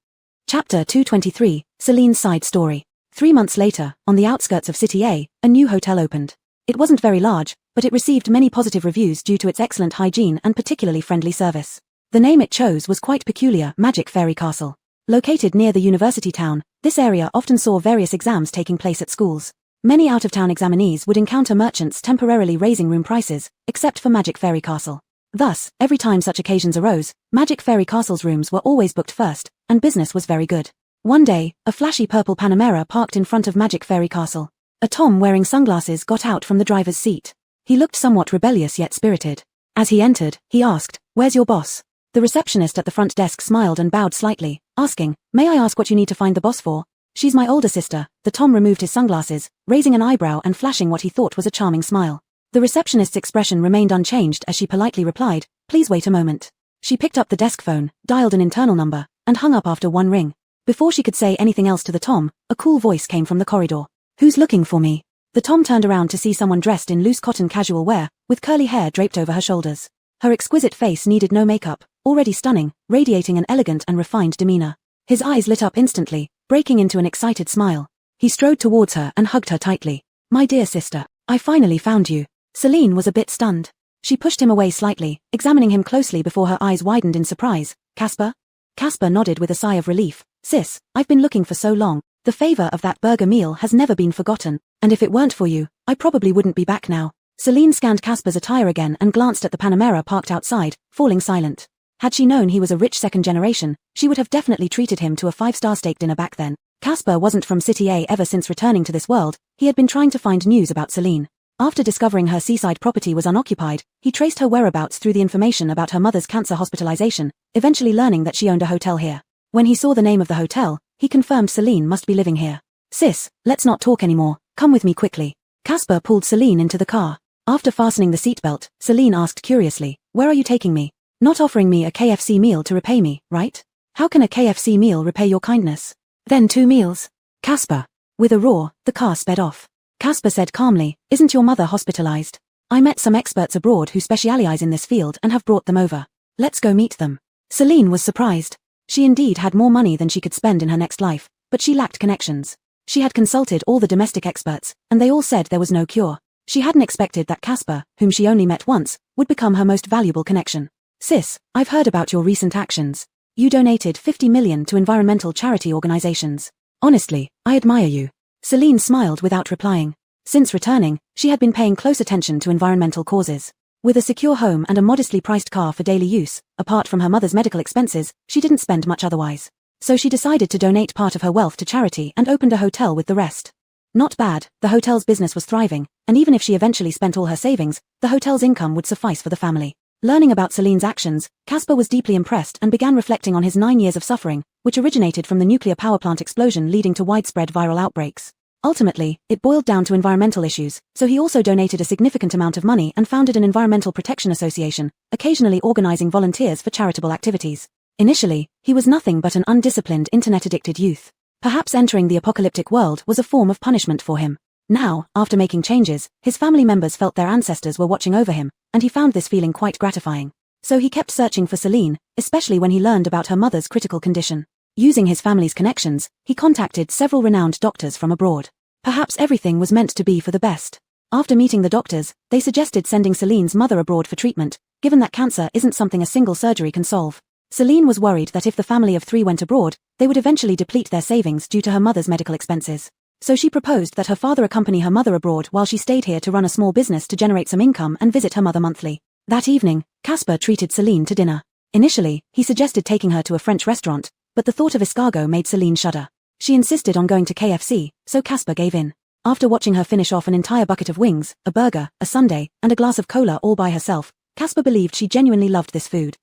S1: Chapter 223, Celine's Side Story. 3 months later, on the outskirts of City A, a new hotel opened. It wasn't very large, but it received many positive reviews due to its excellent hygiene and particularly friendly service. The name it chose was quite peculiar: Magic Fairy Castle. Located near the university town, this area often saw various exams taking place at schools. Many out-of-town examinees would encounter merchants temporarily raising room prices, except for Magic Fairy Castle. Thus, every time such occasions arose, Magic Fairy Castle's rooms were always booked first, and business was very good. One day, a flashy purple Panamera parked in front of Magic Fairy Castle. A Tom wearing sunglasses got out from the driver's seat. He looked somewhat rebellious yet spirited. As he entered, he asked, "Where's your boss?" The receptionist at the front desk smiled and bowed slightly, asking, "May I ask what you need to find the boss for?" "She's my older sister." The Tom removed his sunglasses, raising an eyebrow and flashing what he thought was a charming smile. The receptionist's expression remained unchanged as she politely replied, "Please wait a moment." She picked up the desk phone, dialed an internal number, and hung up after one ring. Before she could say anything else to the Tom, a cool voice came from the corridor. "Who's looking for me?" The Tom turned around to see someone dressed in loose cotton casual wear, with curly hair draped over her shoulders. Her exquisite face needed no makeup, already stunning, radiating an elegant and refined demeanor. His eyes lit up instantly, breaking into an excited smile. He strode towards her and hugged her tightly. "My dear sister, I finally found you." Celine was a bit stunned. She pushed him away slightly, examining him closely before her eyes widened in surprise. "Casper?" Casper nodded with a sigh of relief. "Sis, I've been looking for so long. The favor of that burger meal has never been forgotten, and if it weren't for you, I probably wouldn't be back now." Celine scanned Casper's attire again and glanced at the Panamera parked outside, falling silent. Had she known he was a rich second generation, she would have definitely treated him to a 5-star steak dinner back then. Casper wasn't from City A ever since returning to this world. He had been trying to find news about Celine. After discovering her seaside property was unoccupied, he traced her whereabouts through the information about her mother's cancer hospitalization, eventually learning that she owned a hotel here. When he saw the name of the hotel, he confirmed Celine must be living here. "Sis, let's not talk anymore. Come with me quickly." Casper pulled Celine into the car. After fastening the seatbelt, Celine asked curiously, "Where are you taking me? Not offering me a KFC meal to repay me, right? How can a KFC meal repay your kindness? Then 2 meals." "Casper." With a roar, the car sped off. Casper said calmly, "Isn't your mother hospitalized? I met some experts abroad who specialize in this field and have brought them over. Let's go meet them." Celine was surprised. She indeed had more money than she could spend in her next life, but she lacked connections. She had consulted all the domestic experts, and they all said there was no cure. She hadn't expected that Casper, whom she only met once, would become her most valuable connection. "Sis, I've heard about your recent actions. You donated 50 million to environmental charity organizations. Honestly, I admire you." Celine smiled without replying. Since returning, she had been paying close attention to environmental causes. With a secure home and a modestly priced car for daily use, apart from her mother's medical expenses, she didn't spend much otherwise. So she decided to donate part of her wealth to charity and opened a hotel with the rest. Not bad, the hotel's business was thriving, and even if she eventually spent all her savings, the hotel's income would suffice for the family. Learning about Celine's actions, Casper was deeply impressed and began reflecting on his 9 years of suffering, which originated from the nuclear power plant explosion leading to widespread viral outbreaks. Ultimately, it boiled down to environmental issues, so he also donated a significant amount of money and founded an environmental protection association, occasionally organizing volunteers for charitable activities. Initially, he was nothing but an undisciplined internet-addicted youth. Perhaps entering the apocalyptic world was a form of punishment for him. Now, after making changes, his family members felt their ancestors were watching over him, and he found this feeling quite gratifying. So he kept searching for Celine, especially when he learned about her mother's critical condition. Using his family's connections, he contacted several renowned doctors from abroad. Perhaps everything was meant to be for the best. After meeting the doctors, they suggested sending Celine's mother abroad for treatment, given that cancer isn't something a single surgery can solve. Celine was worried that if the family of 3 went abroad, they would eventually deplete their savings due to her mother's medical expenses. So she proposed that her father accompany her mother abroad while she stayed here to run a small business to generate some income and visit her mother monthly. That evening, Casper treated Celine to dinner. Initially, he suggested taking her to a French restaurant, but the thought of escargot made Celine shudder. She insisted on going to KFC, so Casper gave in. After watching her finish off an entire bucket of wings, a burger, a sundae, and a glass of cola all by herself, Casper believed she genuinely loved this food.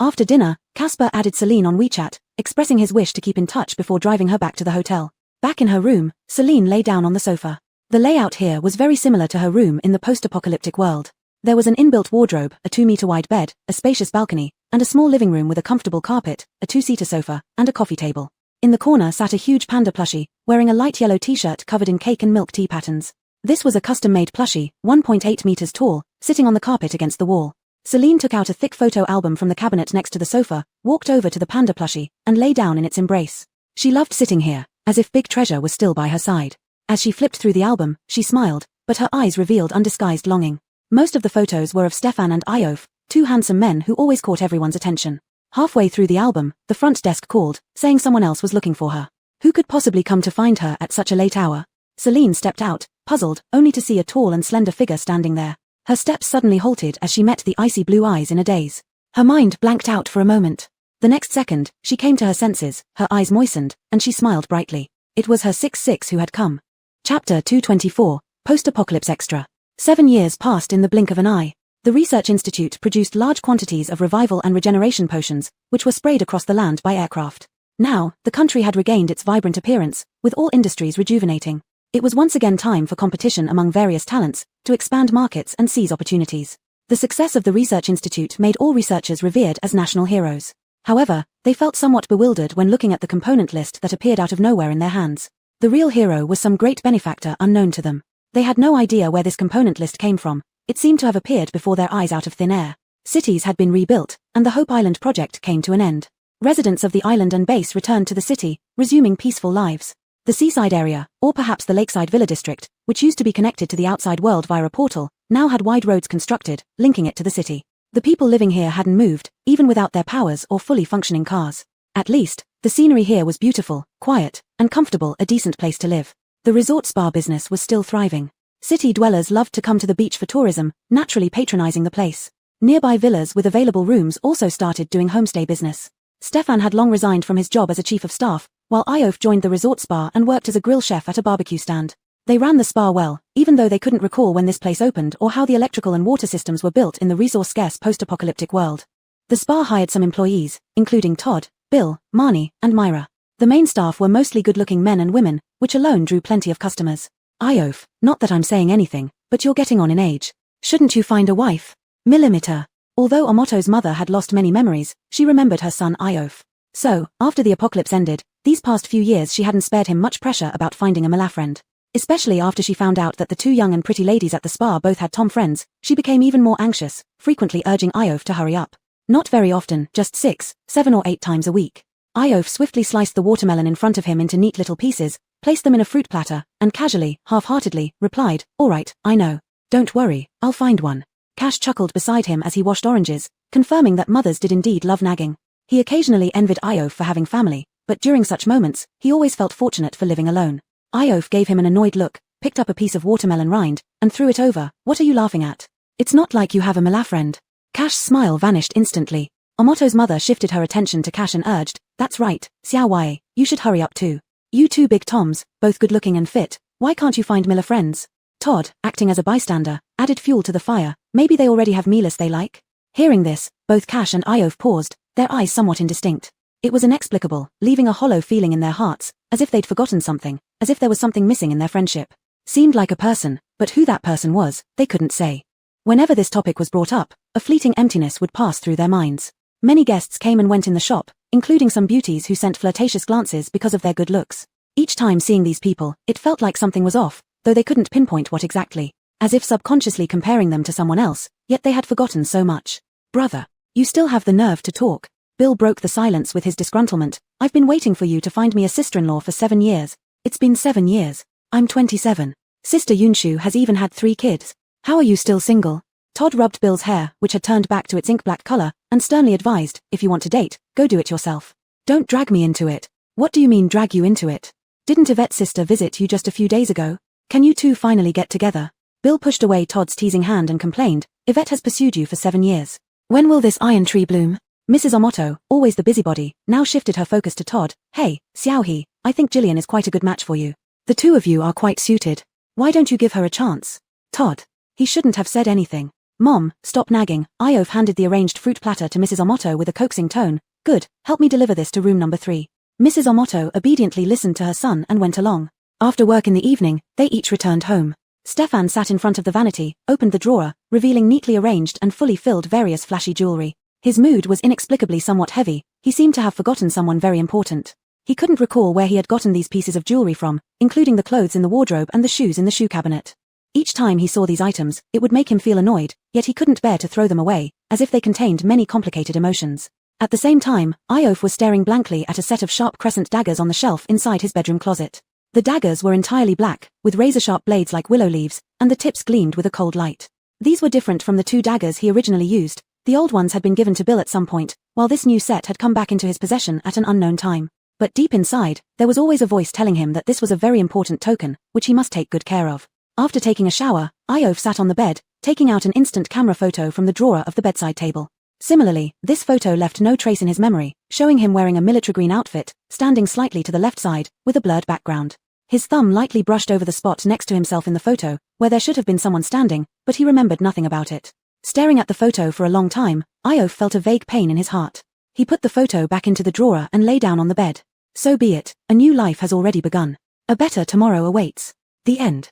S1: After dinner, Casper added Celine on WeChat, expressing his wish to keep in touch before driving her back to the hotel. Back in her room, Celine lay down on the sofa. The layout here was very similar to her room in the post-apocalyptic world. There was an inbuilt wardrobe, a 2-meter-wide bed, a spacious balcony, and a small living room with a comfortable carpet, a 2-seater sofa, and a coffee table. In the corner sat a huge panda plushie, wearing a light yellow t-shirt covered in cake and milk tea patterns. This was a custom-made plushie, 1.8 meters tall, sitting on the carpet against the wall. Celine took out a thick photo album from the cabinet next to the sofa, walked over to the panda plushie, and lay down in its embrace. She loved sitting here, as if Big Treasure was still by her side. As she flipped through the album, she smiled, but her eyes revealed undisguised longing. Most of the photos were of Stefan and Iof, two handsome men who always caught everyone's attention. Halfway through the album, the front desk called, saying someone else was looking for her. Who could possibly come to find her at such a late hour? Celine stepped out, puzzled, only to see a tall and slender figure standing there. Her steps suddenly halted as she met the icy blue eyes in a daze. Her mind blanked out for a moment. The next second, she came to her senses, her eyes moistened, and she smiled brightly. It was her 6-6 who had come. Chapter 224, Post-Apocalypse Extra. 7 years passed in the blink of an eye. The Research Institute produced large quantities of revival and regeneration potions, which were sprayed across the land by aircraft. Now, the country had regained its vibrant appearance, with all industries rejuvenating. It was once again time for competition among various talents, to expand markets and seize opportunities. The success of the Research Institute made all researchers revered as national heroes. However, they felt somewhat bewildered when looking at the component list that appeared out of nowhere in their hands. The real hero was some great benefactor unknown to them. They had no idea where this component list came from. It seemed to have appeared before their eyes out of thin air. Cities had been rebuilt, and the Hope Island project came to an end. Residents of the island and base returned to the city, resuming peaceful lives. The seaside area, or perhaps the lakeside villa district, which used to be connected to the outside world via a portal, now had wide roads constructed, linking it to the city. The people living here hadn't moved, even without their powers or fully functioning cars. At least, the scenery here was beautiful, quiet, and comfortable, a decent place to live. The resort spa business was still thriving. City dwellers loved to come to the beach for tourism, naturally patronizing the place. Nearby villas with available rooms also started doing homestay business. Stefan had long resigned from his job as a chief of staff, while Iof joined the resort spa and worked as a grill chef at a barbecue stand. They ran the spa well, even though they couldn't recall when this place opened or how the electrical and water systems were built in the resource-scarce post-apocalyptic world. The spa hired some employees, including Todd, Bill, Marnie, and Myra. The main staff were mostly good-looking men and women, which alone drew plenty of customers. Iof, not that I'm saying anything, but you're getting on in age. Shouldn't you find a wife? Millimeter. Although Omoto's mother had lost many memories, she remembered her son Iof. So, after the apocalypse ended, these past few years she hadn't spared him much pressure about finding a Malafriend. Especially after she found out that the two young and pretty ladies at the spa both had Tom friends, she became even more anxious, frequently urging Iof to hurry up. Not very often, just 6, 7 or 8 times a week. Iof swiftly sliced the watermelon in front of him into neat little pieces, placed them in a fruit platter, and casually, half-heartedly, replied, "All right, I know. Don't worry, I'll find one." Cash chuckled beside him as he washed oranges, confirming that mothers did indeed love nagging. He occasionally envied Iof for having family, but during such moments, he always felt fortunate for living alone. Iof gave him an annoyed look, picked up a piece of watermelon rind, and threw it over. "What are you laughing at? It's not like you have a Malafriend." Cash's smile vanished instantly. Omoto's mother shifted her attention to Cash and urged, "That's right, Xiaowei, you should hurry up too. You two big Toms, both good-looking and fit, why can't you find Miller friends?" Todd, acting as a bystander, added fuel to the fire. "Maybe they already have Milas they like." Hearing this, both Cash and Iof paused, their eyes somewhat indistinct. It was inexplicable, leaving a hollow feeling in their hearts, as if they'd forgotten something, as if there was something missing in their friendship. Seemed like a person, but who that person was, they couldn't say. Whenever this topic was brought up, a fleeting emptiness would pass through their minds. Many guests came and went in the shop, including some beauties who sent flirtatious glances because of their good looks. Each time seeing these people, it felt like something was off, though they couldn't pinpoint what exactly. As if subconsciously comparing them to someone else, yet they had forgotten so much. "Brother, you still have the nerve to talk." Bill broke the silence with his disgruntlement. "I've been waiting for you to find me a sister-in-law for 7 years. It's been 7 years. I'm 27. Sister Yunshu has even had 3 kids. How are you still single?" Todd rubbed Bill's hair, which had turned back to its ink-black color, and sternly advised, "If you want to date, go do it yourself. Don't drag me into it." "What do you mean drag you into it? Didn't Yvette's sister visit you just a few days ago? Can you two finally get together?" Bill pushed away Todd's teasing hand and complained, "Yvette has pursued you for 7 years. When will this iron tree bloom?" Mrs. Omoto, always the busybody, now shifted her focus to Todd. Hey, Xiaohe, I think Jillian is quite a good match for you. The two of you are quite suited. Why don't you give her a chance? Todd. He shouldn't have said anything. Mom, stop nagging. Iof handed the arranged fruit platter to Mrs. Omoto with a coaxing tone. Good, help me deliver this to room number 3. Mrs. Omoto obediently listened to her son and went along. After work in the evening, they each returned home. Stefan sat in front of the vanity, opened the drawer, revealing neatly arranged and fully filled various flashy jewelry. His mood was inexplicably somewhat heavy. He seemed to have forgotten someone very important. He couldn't recall where he had gotten these pieces of jewelry from, including the clothes in the wardrobe and the shoes in the shoe cabinet. Each time he saw these items, it would make him feel annoyed, yet he couldn't bear to throw them away, as if they contained many complicated emotions. At the same time, Iof was staring blankly at a set of sharp crescent daggers on the shelf inside his bedroom closet. The daggers were entirely black, with razor-sharp blades like willow leaves, and the tips gleamed with a cold light. These were different from the 2 daggers he originally used. The old ones had been given to Bill at some point, while this new set had come back into his possession at an unknown time. But deep inside, there was always a voice telling him that this was a very important token, which he must take good care of. After taking a shower, Iof sat on the bed, taking out an instant camera photo from the drawer of the bedside table. Similarly, this photo left no trace in his memory, showing him wearing a military green outfit, standing slightly to the left side, with a blurred background. His thumb lightly brushed over the spot next to himself in the photo, where there should have been someone standing, but he remembered nothing about it. Staring at the photo for a long time, Iof felt a vague pain in his heart. He put the photo back into the drawer and lay down on the bed. So be it, a new life has already begun. A better tomorrow awaits. The end.